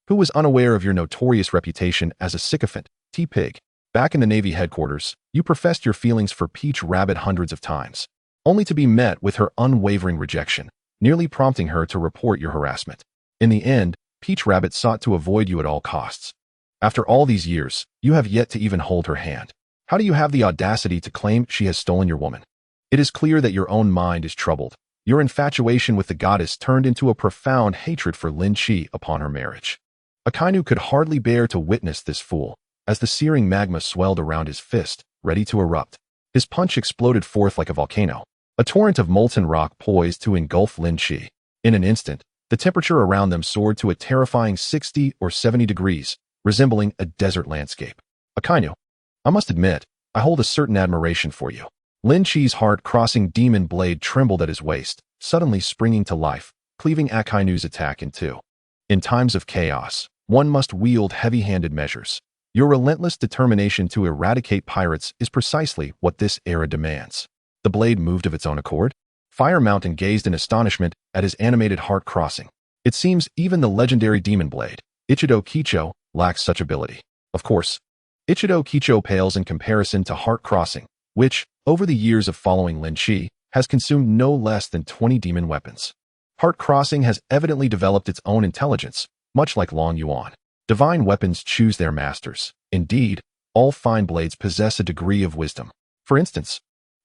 who was unaware of your notorious reputation as a sycophant, T-Pig? Back in the Navy headquarters, you professed your feelings for Peach Rabbit hundreds of times, only to be met with her unwavering rejection, nearly prompting her to report your harassment. In the end, Peach Rabbit sought to avoid you at all costs. After all these years, you have yet to even hold her hand. How do you have the audacity to claim she has stolen your woman? It is clear that your own mind is troubled. Your infatuation with the goddess turned into a profound hatred for Lin Chi upon her marriage. Akainu could hardly bear to witness this fool, as the searing magma swelled around his fist, ready to erupt. His punch exploded forth like a volcano. A torrent of molten rock poised to engulf Lynch. In an instant, the temperature around them soared to a terrifying 60 or 70 degrees, resembling a desert landscape. Akainu, I must admit, I hold a certain admiration for you. Lynch's heart-crossing demon blade trembled at his waist, suddenly springing to life, cleaving Akainu's attack in two. In times of chaos, one must wield heavy-handed measures. Your relentless determination to eradicate pirates is precisely what this era demands. The blade moved of its own accord. Fire Mountain gazed in astonishment at his animated heart crossing. It seems even the legendary demon blade, Ichido Kicho, lacks such ability. Of course, Ichido Kicho pales in comparison to heart crossing, which, over the years of following Lynch, has consumed no less than 20 demon weapons. Heart crossing has evidently developed its own intelligence, much like Long Yuan. Divine weapons choose their masters. Indeed, all fine blades possess a degree of wisdom. For instance,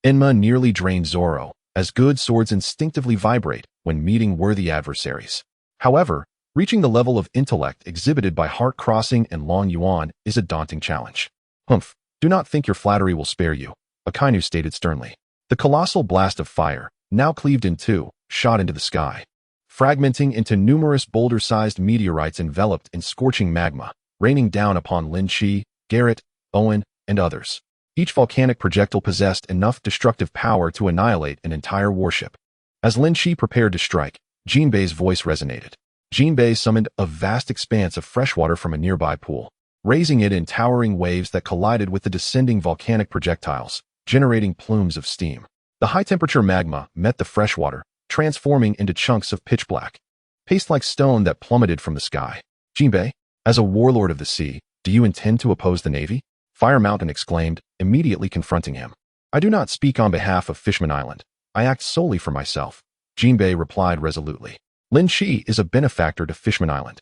Enma nearly drained Zoro, as good swords instinctively vibrate when meeting worthy adversaries. However, reaching the level of intellect exhibited by Heart Crossing and Long Yuan is a daunting challenge. Humph, do not think your flattery will spare you, Akainu stated sternly. The colossal blast of fire, now cleaved in two, shot into the sky, fragmenting into numerous boulder-sized meteorites enveloped in scorching magma, raining down upon Lynch, Garrett, Owen, and others. Each volcanic projectile possessed enough destructive power to annihilate an entire warship. As Lynch prepared to strike, Jinbei's voice resonated. Jinbei summoned a vast expanse of freshwater from a nearby pool, raising it in towering waves that collided with the descending volcanic projectiles, generating plumes of steam. The high-temperature magma met the freshwater, transforming into chunks of pitch-black, paste-like stone that plummeted from the sky. Jinbei, as a warlord of the sea, do you intend to oppose the Navy? Fire Mountain exclaimed, immediately confronting him. I do not speak on behalf of Fishman Island. I act solely for myself, Jinbei replied resolutely. Lynch is a benefactor to Fishman Island,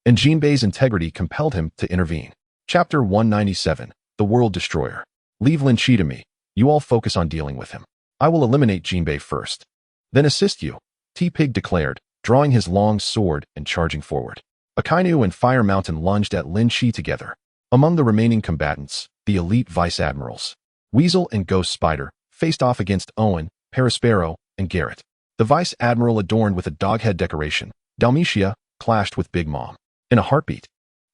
and Jinbei's integrity compelled him to intervene. Chapter 197, The World Destroyer. Leave Lynch to me. You all focus on dealing with him. I will eliminate Jinbei first, then assist you, T-Pig declared, drawing his long sword and charging forward. Akainu and Fire Mountain lunged at Lynch together. Among the remaining combatants, the elite vice admirals, Weasel and Ghost Spider, faced off against Owen, Perispero, and Garrett. The vice admiral adorned with a doghead decoration, Dalmatia, clashed with Big Mom. In a heartbeat,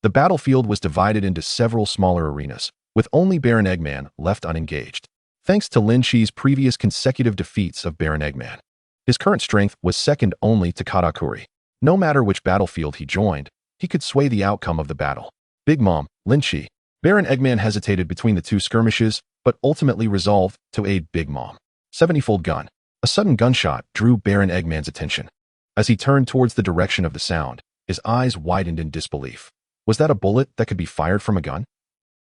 the battlefield was divided into several smaller arenas, with only Baron Eggman left unengaged. Thanks to Lynch's previous consecutive defeats of Baron Eggman, his current strength was second only to Katakuri. No matter which battlefield he joined, he could sway the outcome of the battle. Big Mom, Lynch, Baron Eggman hesitated between the two skirmishes, but ultimately resolved to aid Big Mom. 70-fold gun. A sudden gunshot drew Baron Eggman's attention. As he turned towards the direction of the sound, his eyes widened in disbelief. Was that a bullet that could be fired from a gun?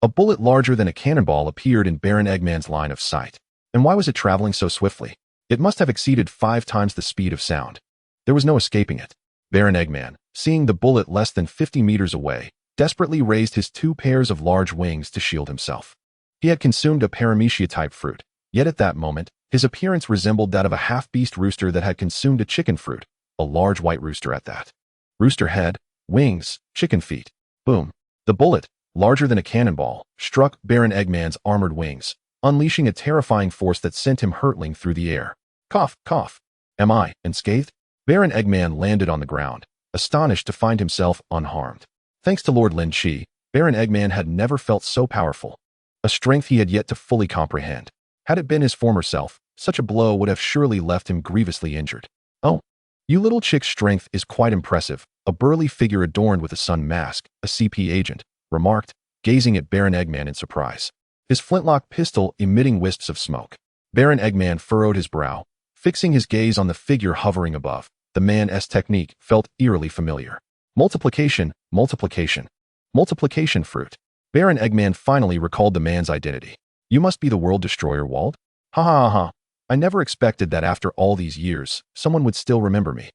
A bullet larger than a cannonball appeared in Baron Eggman's line of sight. And why was it traveling so swiftly? It must have exceeded 5 times the speed of sound. There was no escaping it. Baron Eggman, seeing the bullet less than 50 meters away, desperately raised his 2 pairs of large wings to shield himself. He had consumed a paramecia-type fruit, yet at that moment, his appearance resembled that of a half-beast rooster that had consumed a chicken fruit, a large white rooster at that. Rooster head, wings, chicken feet. Boom. The bullet, larger than a cannonball, struck Baron Eggman's armored wings, unleashing a terrifying force that sent him hurtling through the air. Cough, cough. Am I unscathed? Baron Eggman landed on the ground, astonished to find himself unharmed. Thanks to Lord Lynch, Baron Eggman had never felt so powerful, a strength he had yet to fully comprehend. Had it been his former self, such a blow would have surely left him grievously injured. Oh, you little chick's strength is quite impressive, a burly figure adorned with a sun mask, a CP agent, remarked, gazing at Baron Eggman in surprise. His flintlock pistol emitting wisps of smoke. Baron Eggman furrowed his brow, fixing his gaze on the figure hovering above. The man's technique felt eerily familiar. Multiplication, multiplication. Multiplication fruit. Baron Eggman finally recalled the man's identity. You must be the World Destroyer, Wald? Ha ha ha. I never expected that after all these years, someone would still remember me.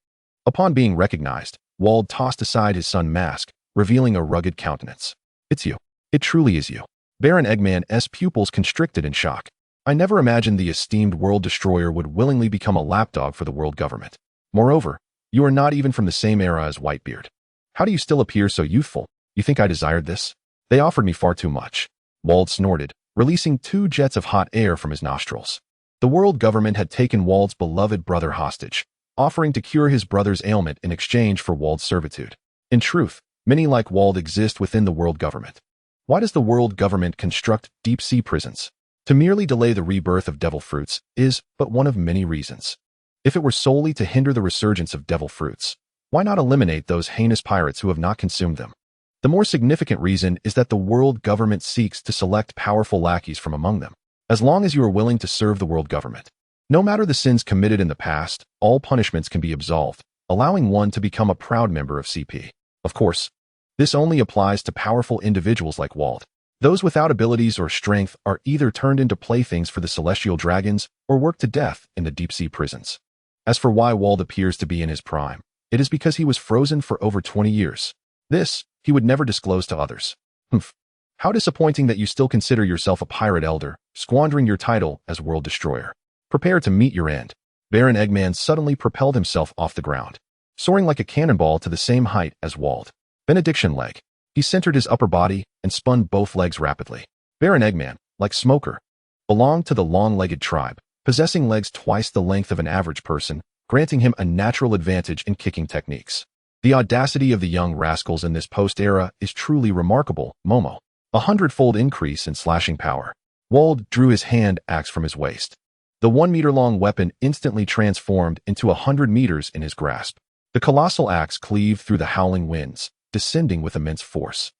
Upon being recognized, Wald tossed aside his sun mask, revealing a rugged countenance. It's you. It truly is you. Baron Eggman's pupils constricted in shock. I never imagined the esteemed World Destroyer would willingly become a lapdog for the world government. Moreover, you are not even from the same era as Whitebeard. How do you still appear so youthful? You think I desired this? They offered me far too much. Wald snorted, releasing 2 jets of hot air from his nostrils. The world government had taken Wald's beloved brother hostage, offering to cure his brother's ailment in exchange for Wald's servitude. In truth, many like Wald exist within the world government. Why does the world government construct deep-sea prisons? To merely delay the rebirth of devil fruits is but one of many reasons. If it were solely to hinder the resurgence of devil fruits, why not eliminate those heinous pirates who have not consumed them? The more significant reason is that the world government seeks to select powerful lackeys from among them. As long as you are willing to serve the world government, no matter the sins committed in the past, all punishments can be absolved, allowing one to become a proud member of CP. Of course, this only applies to powerful individuals like Wald. Those without abilities or strength are either turned into playthings for the celestial dragons or worked to death in the deep-sea prisons. As for why Wald appears to be in his prime, it is because he was frozen for over 20 years. This, he would never disclose to others. Humph. How disappointing that you still consider yourself a pirate elder, squandering your title as world destroyer. Prepare to meet your end. Baron Eggman suddenly propelled himself off the ground, soaring like a cannonball to the same height as Wald. Benediction leg. He centered his upper body and spun both legs rapidly. Baron Eggman, like Smoker, belonged to the long-legged tribe, possessing legs twice the length of an average person, granting him a natural advantage in kicking techniques. The audacity of the young rascals in this post-era is truly remarkable. Momo. 100-fold increase in slashing power. Wald drew his hand axe from his waist. The 1-meter-long weapon instantly transformed into 100 meters in his grasp. The colossal axe cleaved through the howling winds, descending with immense force,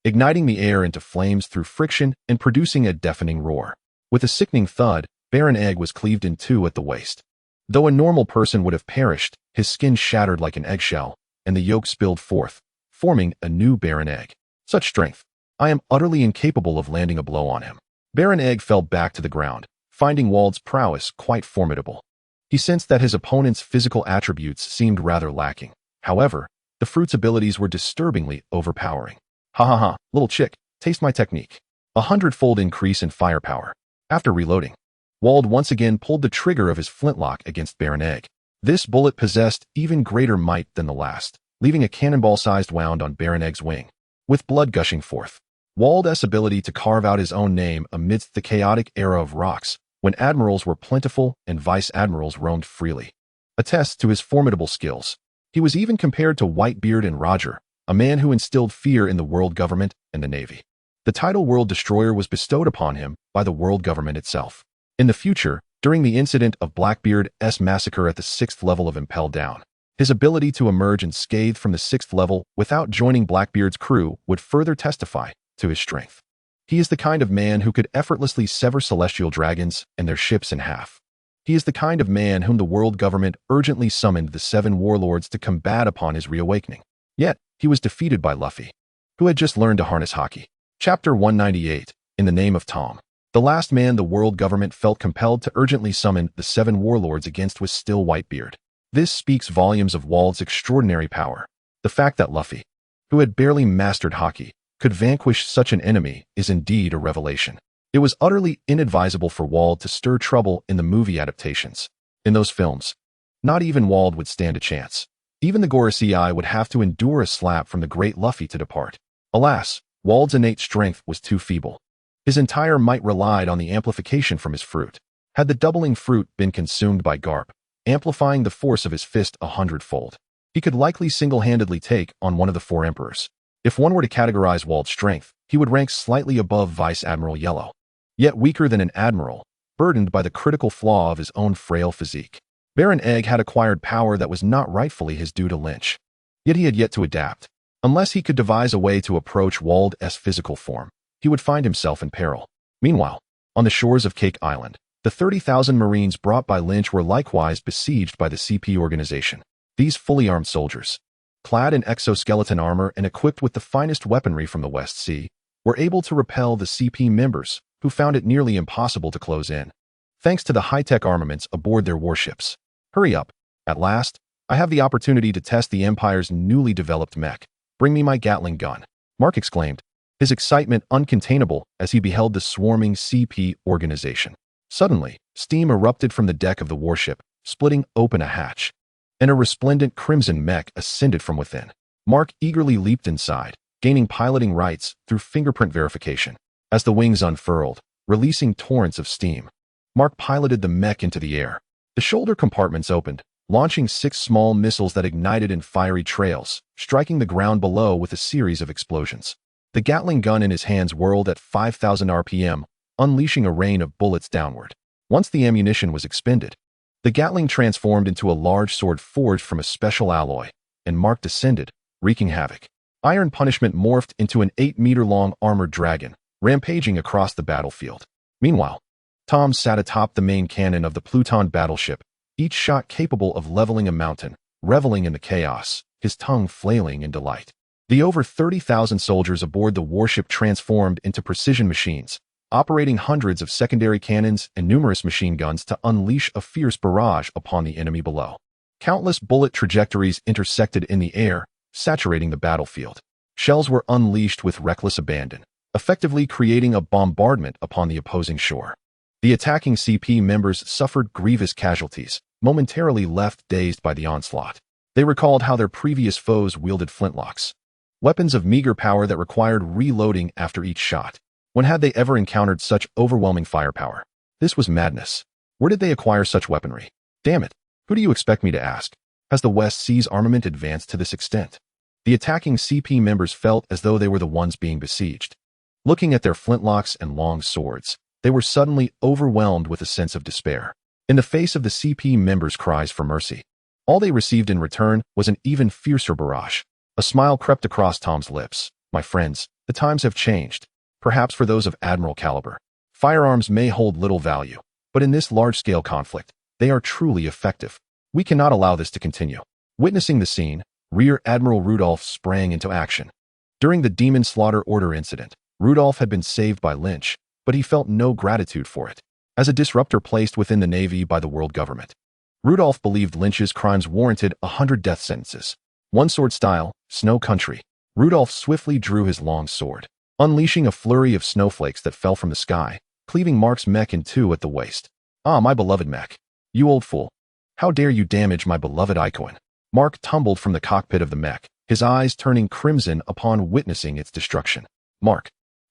igniting the air into flames through friction and producing a deafening roar. With a sickening thud, Baron Egg was cleaved in two at the waist. Though a normal person would have perished, his skin shattered like an eggshell, and the yolk spilled forth, forming a new Baron Egg. Such strength! I am utterly incapable of landing a blow on him. Baron Egg fell back to the ground, finding Wald's prowess quite formidable. He sensed that his opponent's physical attributes seemed rather lacking. However, the fruit's abilities were disturbingly overpowering. Ha ha ha, little chick, taste my technique. 100-fold increase in firepower. After reloading, Wald once again pulled the trigger of his flintlock against Baron Egg. This bullet possessed even greater might than the last, leaving a cannonball-sized wound on Baron Egg's wing. With blood gushing forth, Wald's ability to carve out his own name amidst the chaotic era of rocks, when admirals were plentiful and vice-admirals roamed freely, attests to his formidable skills. He was even compared to Whitebeard and Roger, a man who instilled fear in the world government and the Navy. The title World Destroyer was bestowed upon him by the world government itself. In the future, during the incident of Blackbeard's massacre at the 6th level of Impel Down, his ability to emerge unscathed from the 6th level without joining Blackbeard's crew would further testify to his strength. He is the kind of man who could effortlessly sever celestial dragons and their ships in half. He is the kind of man whom the world government urgently summoned the 7 warlords to combat upon his reawakening. Yet, he was defeated by Luffy, who had just learned to harness Haki. Chapter 198, In the Name of Tom. The last man the world government felt compelled to urgently summon the 7 warlords against was still Whitebeard. This speaks volumes of Wald's extraordinary power. The fact that Luffy, who had barely mastered Haki, could vanquish such an enemy is indeed a revelation. It was utterly inadvisable for Wald to stir trouble in the movie adaptations. In those films, not even Wald would stand a chance. Even the Gorosei would have to endure a slap from the great Luffy to depart. Alas, Wald's innate strength was too feeble. His entire might relied on the amplification from his fruit. Had the doubling fruit been consumed by Garp, amplifying the force of his fist 100-fold, he could likely single-handedly take on one of the 4 emperors. If one were to categorize Wald's strength, he would rank slightly above Vice Admiral Yellow, yet weaker than an admiral, burdened by the critical flaw of his own frail physique. Baron Egg had acquired power that was not rightfully his due to Lynch, yet he had yet to adapt. Unless he could devise a way to approach Wald's physical form, he would find himself in peril. Meanwhile, on the shores of Cake Island, the 30,000 Marines brought by Lynch were likewise besieged by the CP organization. These fully armed soldiers, clad in exoskeleton armor and equipped with the finest weaponry from the West Sea, were able to repel the CP members, who found it nearly impossible to close in, thanks to the high-tech armaments aboard their warships. Hurry up. At last, I have the opportunity to test the Empire's newly developed mech. Bring me my Gatling gun, Mark exclaimed, his excitement uncontainable as he beheld the swarming CP organization. Suddenly, steam erupted from the deck of the warship, splitting open a hatch, and a resplendent crimson mech ascended from within. Mark eagerly leaped inside, gaining piloting rights through fingerprint verification. As the wings unfurled, releasing torrents of steam, Mark piloted the mech into the air. The shoulder compartments opened, launching 6 small missiles that ignited in fiery trails, striking the ground below with a series of explosions. The Gatling gun in his hands whirled at 5,000 RPM, unleashing a rain of bullets downward. Once the ammunition was expended, the Gatling transformed into a large sword forged from a special alloy, and Mark descended, wreaking havoc. Iron Punishment morphed into an 8-meter-long armored dragon, rampaging across the battlefield. Meanwhile, Tom sat atop the main cannon of the Pluton battleship, each shot capable of leveling a mountain, reveling in the chaos, his tongue flailing in delight. The over 30,000 soldiers aboard the warship transformed into precision machines, operating hundreds of secondary cannons and numerous machine guns to unleash a fierce barrage upon the enemy below. Countless bullet trajectories intersected in the air, saturating the battlefield. Shells were unleashed with reckless abandon, effectively creating a bombardment upon the opposing shore. The attacking CP members suffered grievous casualties, momentarily left dazed by the onslaught. They recalled how their previous foes wielded flintlocks, weapons of meager power that required reloading after each shot. When had they ever encountered such overwhelming firepower? This was madness. Where did they acquire such weaponry? Damn it, who do you expect me to ask? Has the West Sea's armament advanced to this extent? The attacking CP members felt as though they were the ones being besieged. Looking at their flintlocks and long swords, they were suddenly overwhelmed with a sense of despair. In the face of the CP members' cries for mercy, all they received in return was an even fiercer barrage. A smile crept across Tom's lips. My friends, the times have changed. Perhaps for those of admiral caliber, firearms may hold little value, but in this large-scale conflict, they are truly effective. We cannot allow this to continue. Witnessing the scene, Rear Admiral Rudolph sprang into action. During the Demon Slaughter Order incident, Rudolph had been saved by Lynch, but he felt no gratitude for it. As a disruptor placed within the Navy by the world government, Rudolph believed Lynch's crimes warranted 100 death sentences. One sword style, Snow Country. Rudolph swiftly drew his long sword, unleashing a flurry of snowflakes that fell from the sky, cleaving Mark's mech in two at the waist. Ah, my beloved mech. You old fool. How dare you damage my beloved Ikoin? Mark tumbled from the cockpit of the mech, his eyes turning crimson upon witnessing its destruction. Mark,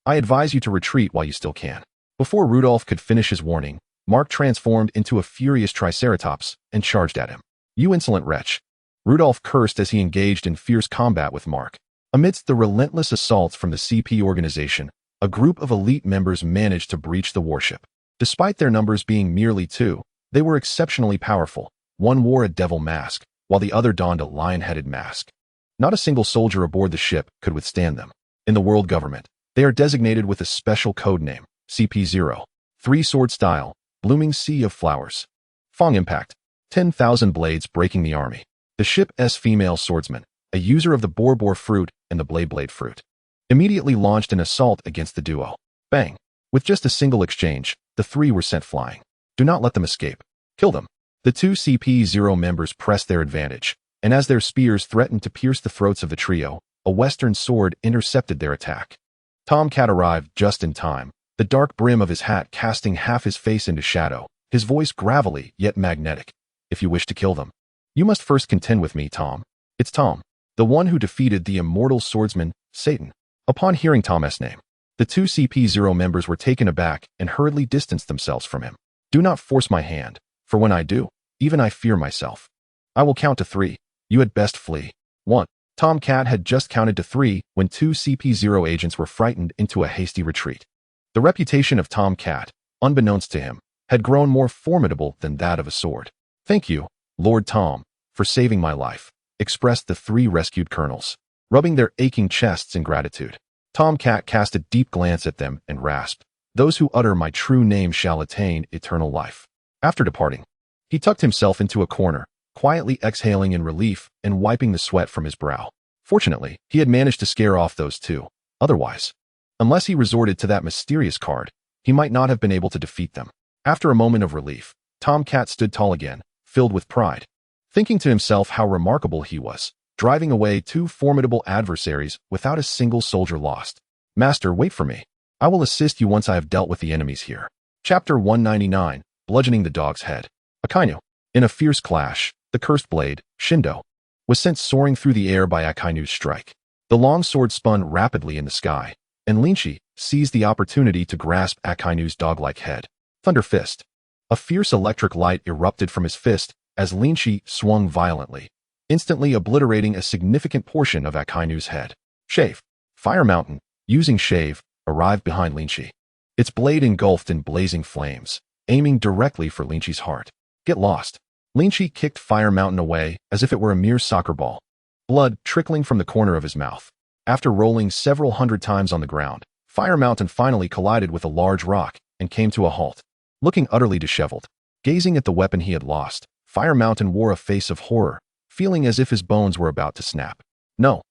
I advise you to retreat while you still can. Before Rudolph could finish his warning, Mark transformed into a furious Triceratops and charged at him. You insolent wretch. Rudolph cursed as he engaged in fierce combat with Mark. Amidst the relentless assaults from the CP organization, a group of elite members managed to breach the warship. Despite their numbers being merely 2, they were exceptionally powerful. One wore a devil mask, while the other donned a lion-headed mask. Not a single soldier aboard the ship could withstand them. In the world government, they are designated with a special code name, CP0. 3-sword style, Blooming Sea of Flowers. Fong impact. 10,000 blades breaking the army. The ship's female swordsman, a user of the Borbor fruit and the Blade fruit, immediately launched an assault against the duo. Bang! With just a single exchange, the 3 were sent flying. Do not let them escape. Kill them. The 2 CP0 members pressed their advantage, and as their spears threatened to pierce the throats of the trio, a western sword intercepted their attack. Tomcat arrived just in time, the dark brim of his hat casting half his face into shadow, his voice gravelly yet magnetic. If you wish to kill them, you must first contend with me, Tom. It's Tom, the one who defeated the immortal swordsman, Satan. Upon hearing Tom's name, the 2 CP0 members were taken aback and hurriedly distanced themselves from him. Do not force my hand, for when I do, even I fear myself. I will count to 3. You had best flee. 1. Tomcat had just counted to 3 when 2 CP0 agents were frightened into a hasty retreat. The reputation of Tomcat, unbeknownst to him, had grown more formidable than that of a sword. Thank you, Lord Tom, for saving my life, expressed the 3 rescued colonels, rubbing their aching chests in gratitude. Tomcat cast a deep glance at them and rasped, Those who utter my true name shall attain eternal life. After departing, he tucked himself into a corner, quietly exhaling in relief and wiping the sweat from his brow. Fortunately, he had managed to scare off those 2. Otherwise, unless he resorted to that mysterious card, he might not have been able to defeat them. After a moment of relief, Tomcat stood tall again, filled with pride, thinking to himself how remarkable he was, driving away 2 formidable adversaries without a single soldier lost. Master, wait for me. I will assist you once I have dealt with the enemies here. Chapter 199, Bludgeoning the Dog's Head. Akainu. In a fierce clash, the cursed blade, Shindo, was sent soaring through the air by Akainu's strike. The long sword spun rapidly in the sky, and Lynch seized the opportunity to grasp Akainu's dog-like head. Thunder Fist. A fierce electric light erupted from his fist as Lynch swung violently, instantly obliterating a significant portion of Akainu's head. Shave. Fire Mountain, using Shave, arrived behind Lynch. Its blade engulfed in blazing flames, aiming directly for Lynch's heart. Get lost. Lynch kicked Fire Mountain away as if it were a mere soccer ball, blood trickling from the corner of his mouth. After rolling several hundred times on the ground, Fire Mountain finally collided with a large rock and came to a halt. Looking utterly disheveled, gazing at the weapon he had lost, Fire Mountain wore a face of horror, feeling as if his bones were about to snap. No.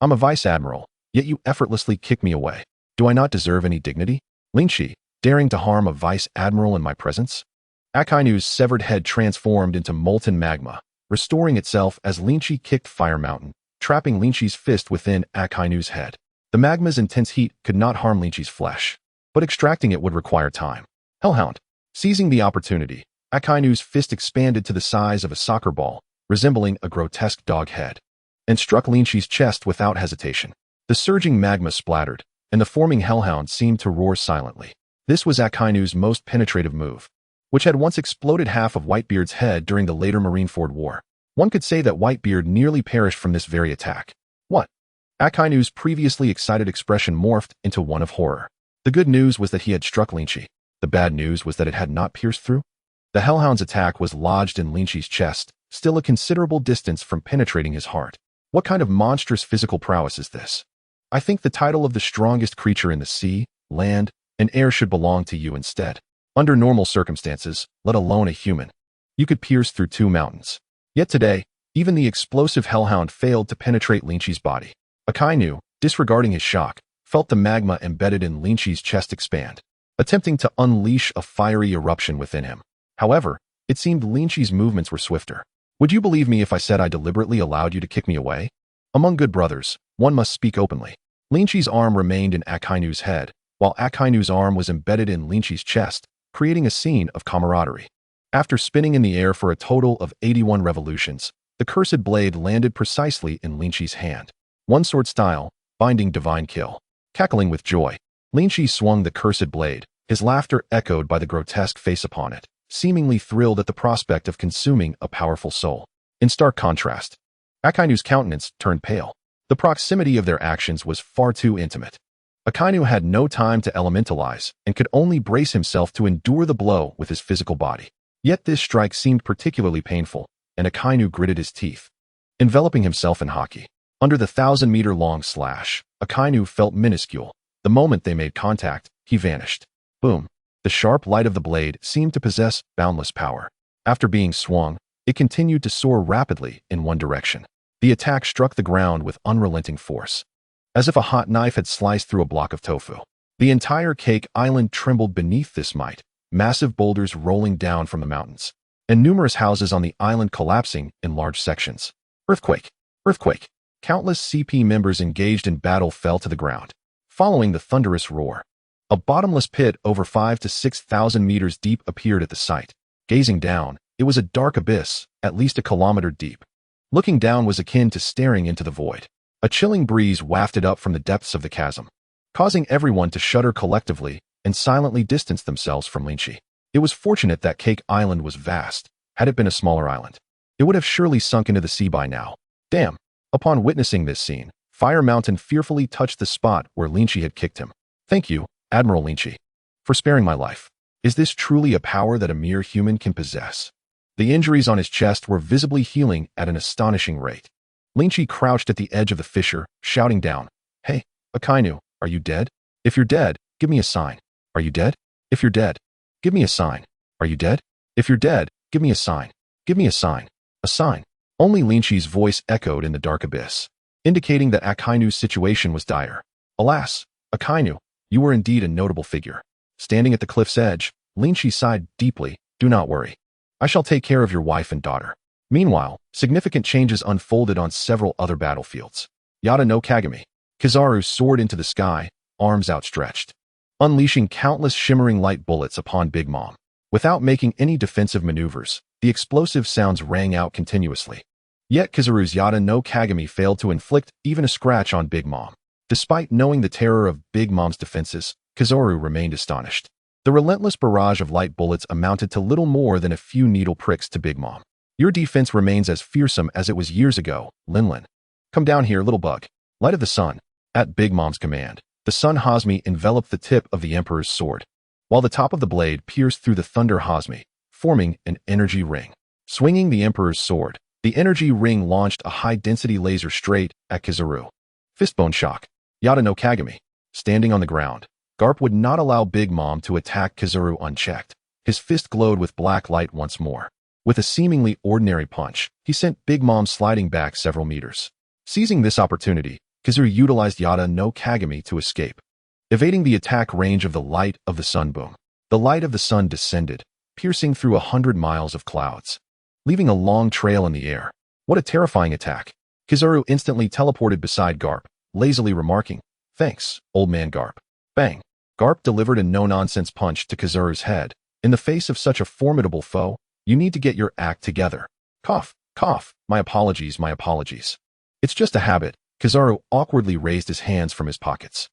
I'm a vice admiral, yet you effortlessly kick me away. Do I not deserve any dignity? Lynch, daring to harm a vice admiral in my presence? Akainu's severed head transformed into molten magma, restoring itself as Lynch kicked Fire Mountain, trapping Lynch's fist within Akainu's head. The magma's intense heat could not harm Lynch's flesh, but extracting it would require time. Hellhound. Seizing the opportunity, Akainu's fist expanded to the size of a soccer ball, resembling a grotesque dog head, and struck Lynch's chest without hesitation. The surging magma splattered, and the forming hellhound seemed to roar silently. This was Akainu's most penetrative move, which had once exploded half of Whitebeard's head during the later Marineford War. One could say that Whitebeard nearly perished from this very attack. What? Akainu's previously excited expression morphed into one of horror. The good news was that he had struck Lynch. The bad news was that it had not pierced through. The hellhound's attack was lodged in Lynch's chest, still a considerable distance from penetrating his heart. What kind of monstrous physical prowess is this? I think the title of the strongest creature in the sea, land, and air should belong to you instead. Under normal circumstances, let alone a human, you could pierce through 2 mountains. Yet today, even the explosive hellhound failed to penetrate Lynch's body. Akainu, disregarding his shock, felt the magma embedded in Lynch's chest expand, attempting to unleash a fiery eruption within him. However, it seemed Lynch's movements were swifter. Would you believe me if I said I deliberately allowed you to kick me away? Among good brothers, one must speak openly. Lynch's arm remained in Akainu's head, while Akainu's arm was embedded in Lynch's chest, creating a scene of camaraderie. After spinning in the air for a total of 81 revolutions, the cursed blade landed precisely in Lynch's hand. One sword style, binding divine kill. Cackling with joy, Lynch swung the cursed blade, his laughter echoed by the grotesque face upon it, seemingly thrilled at the prospect of consuming a powerful soul. In stark contrast, Akainu's countenance turned pale. The proximity of their actions was far too intimate. Akainu had no time to elementalize and could only brace himself to endure the blow with his physical body. Yet this strike seemed particularly painful, and Akainu gritted his teeth. Enveloping himself in Haki, under the 1,000-meter-long slash, Akainu felt minuscule. The moment they made contact, he vanished. Boom. The sharp light of the blade seemed to possess boundless power. After being swung, it continued to soar rapidly in one direction. The attack struck the ground with unrelenting force, as if a hot knife had sliced through a block of tofu. The entire Cake Island trembled beneath this might, massive boulders rolling down from the mountains, and numerous houses on the island collapsing in large sections. Earthquake! Earthquake! Countless CP members engaged in battle fell to the ground, following the thunderous roar. A bottomless pit over 5,000 to 6,000 meters deep appeared at the site. Gazing down, it was a dark abyss, at least a kilometer deep. Looking down was akin to staring into the void. A chilling breeze wafted up from the depths of the chasm, causing everyone to shudder collectively and silently distance themselves from Lynch. It was fortunate that Cake Island was vast. Had it been a smaller island, it would have surely sunk into the sea by now. Damn! Upon witnessing this scene, Fire Mountain fearfully touched the spot where Lynch had kicked him. Thank you, Admiral Lynch, for sparing my life. Is this truly a power that a mere human can possess? The injuries on his chest were visibly healing at an astonishing rate. Lynch crouched at the edge of the fissure, shouting down, "Hey, Akainu, are you dead? If you're dead, give me a sign. Are you dead? If you're dead, give me a sign. Are you dead? If you're dead, give me a sign. Give me a sign. A sign." Only Lynch's voice echoed in the dark abyss, indicating that Akainu's situation was dire. Alas, Akainu, you were indeed a notable figure. Standing at the cliff's edge, Lynch sighed deeply. Do not worry. I shall take care of your wife and daughter. Meanwhile, significant changes unfolded on several other battlefields. Yada no Kagami. Kizaru soared into the sky, arms outstretched, unleashing countless shimmering light bullets upon Big Mom. Without making any defensive maneuvers, the explosive sounds rang out continuously. Yet Kizaru's Yada no Kagami failed to inflict even a scratch on Big Mom. Despite knowing the terror of Big Mom's defenses, Kizaru remained astonished. The relentless barrage of light bullets amounted to little more than a few needle pricks to Big Mom. Your defense remains as fearsome as it was years ago, Linlin. Come down here, little bug. Light of the sun. At Big Mom's command, the sun Hazmi enveloped the tip of the Emperor's sword, while the top of the blade pierced through the thunder Hazmi, forming an energy ring. Swinging the Emperor's sword, the energy ring launched a high-density laser straight at Kizaru. Fistbone shock. Yada no Kagami. Standing on the ground, Garp would not allow Big Mom to attack Kizaru unchecked. His fist glowed with black light once more. With a seemingly ordinary punch, he sent Big Mom sliding back several meters. Seizing this opportunity, Kizaru utilized Yada no Kagami to escape. Evading the attack range of the light of the sun boom, the light of the sun descended, piercing through 100 miles of clouds, leaving a long trail in the air. What a terrifying attack. Kizaru instantly teleported beside Garp, lazily remarking, "Thanks, old man Garp." Bang! Garp delivered a no-nonsense punch to Kizaru's head. In the face of such a formidable foe, you need to get your act together. Cough, cough, my apologies, my apologies. It's just a habit. Kizaru awkwardly raised his hands from his pockets.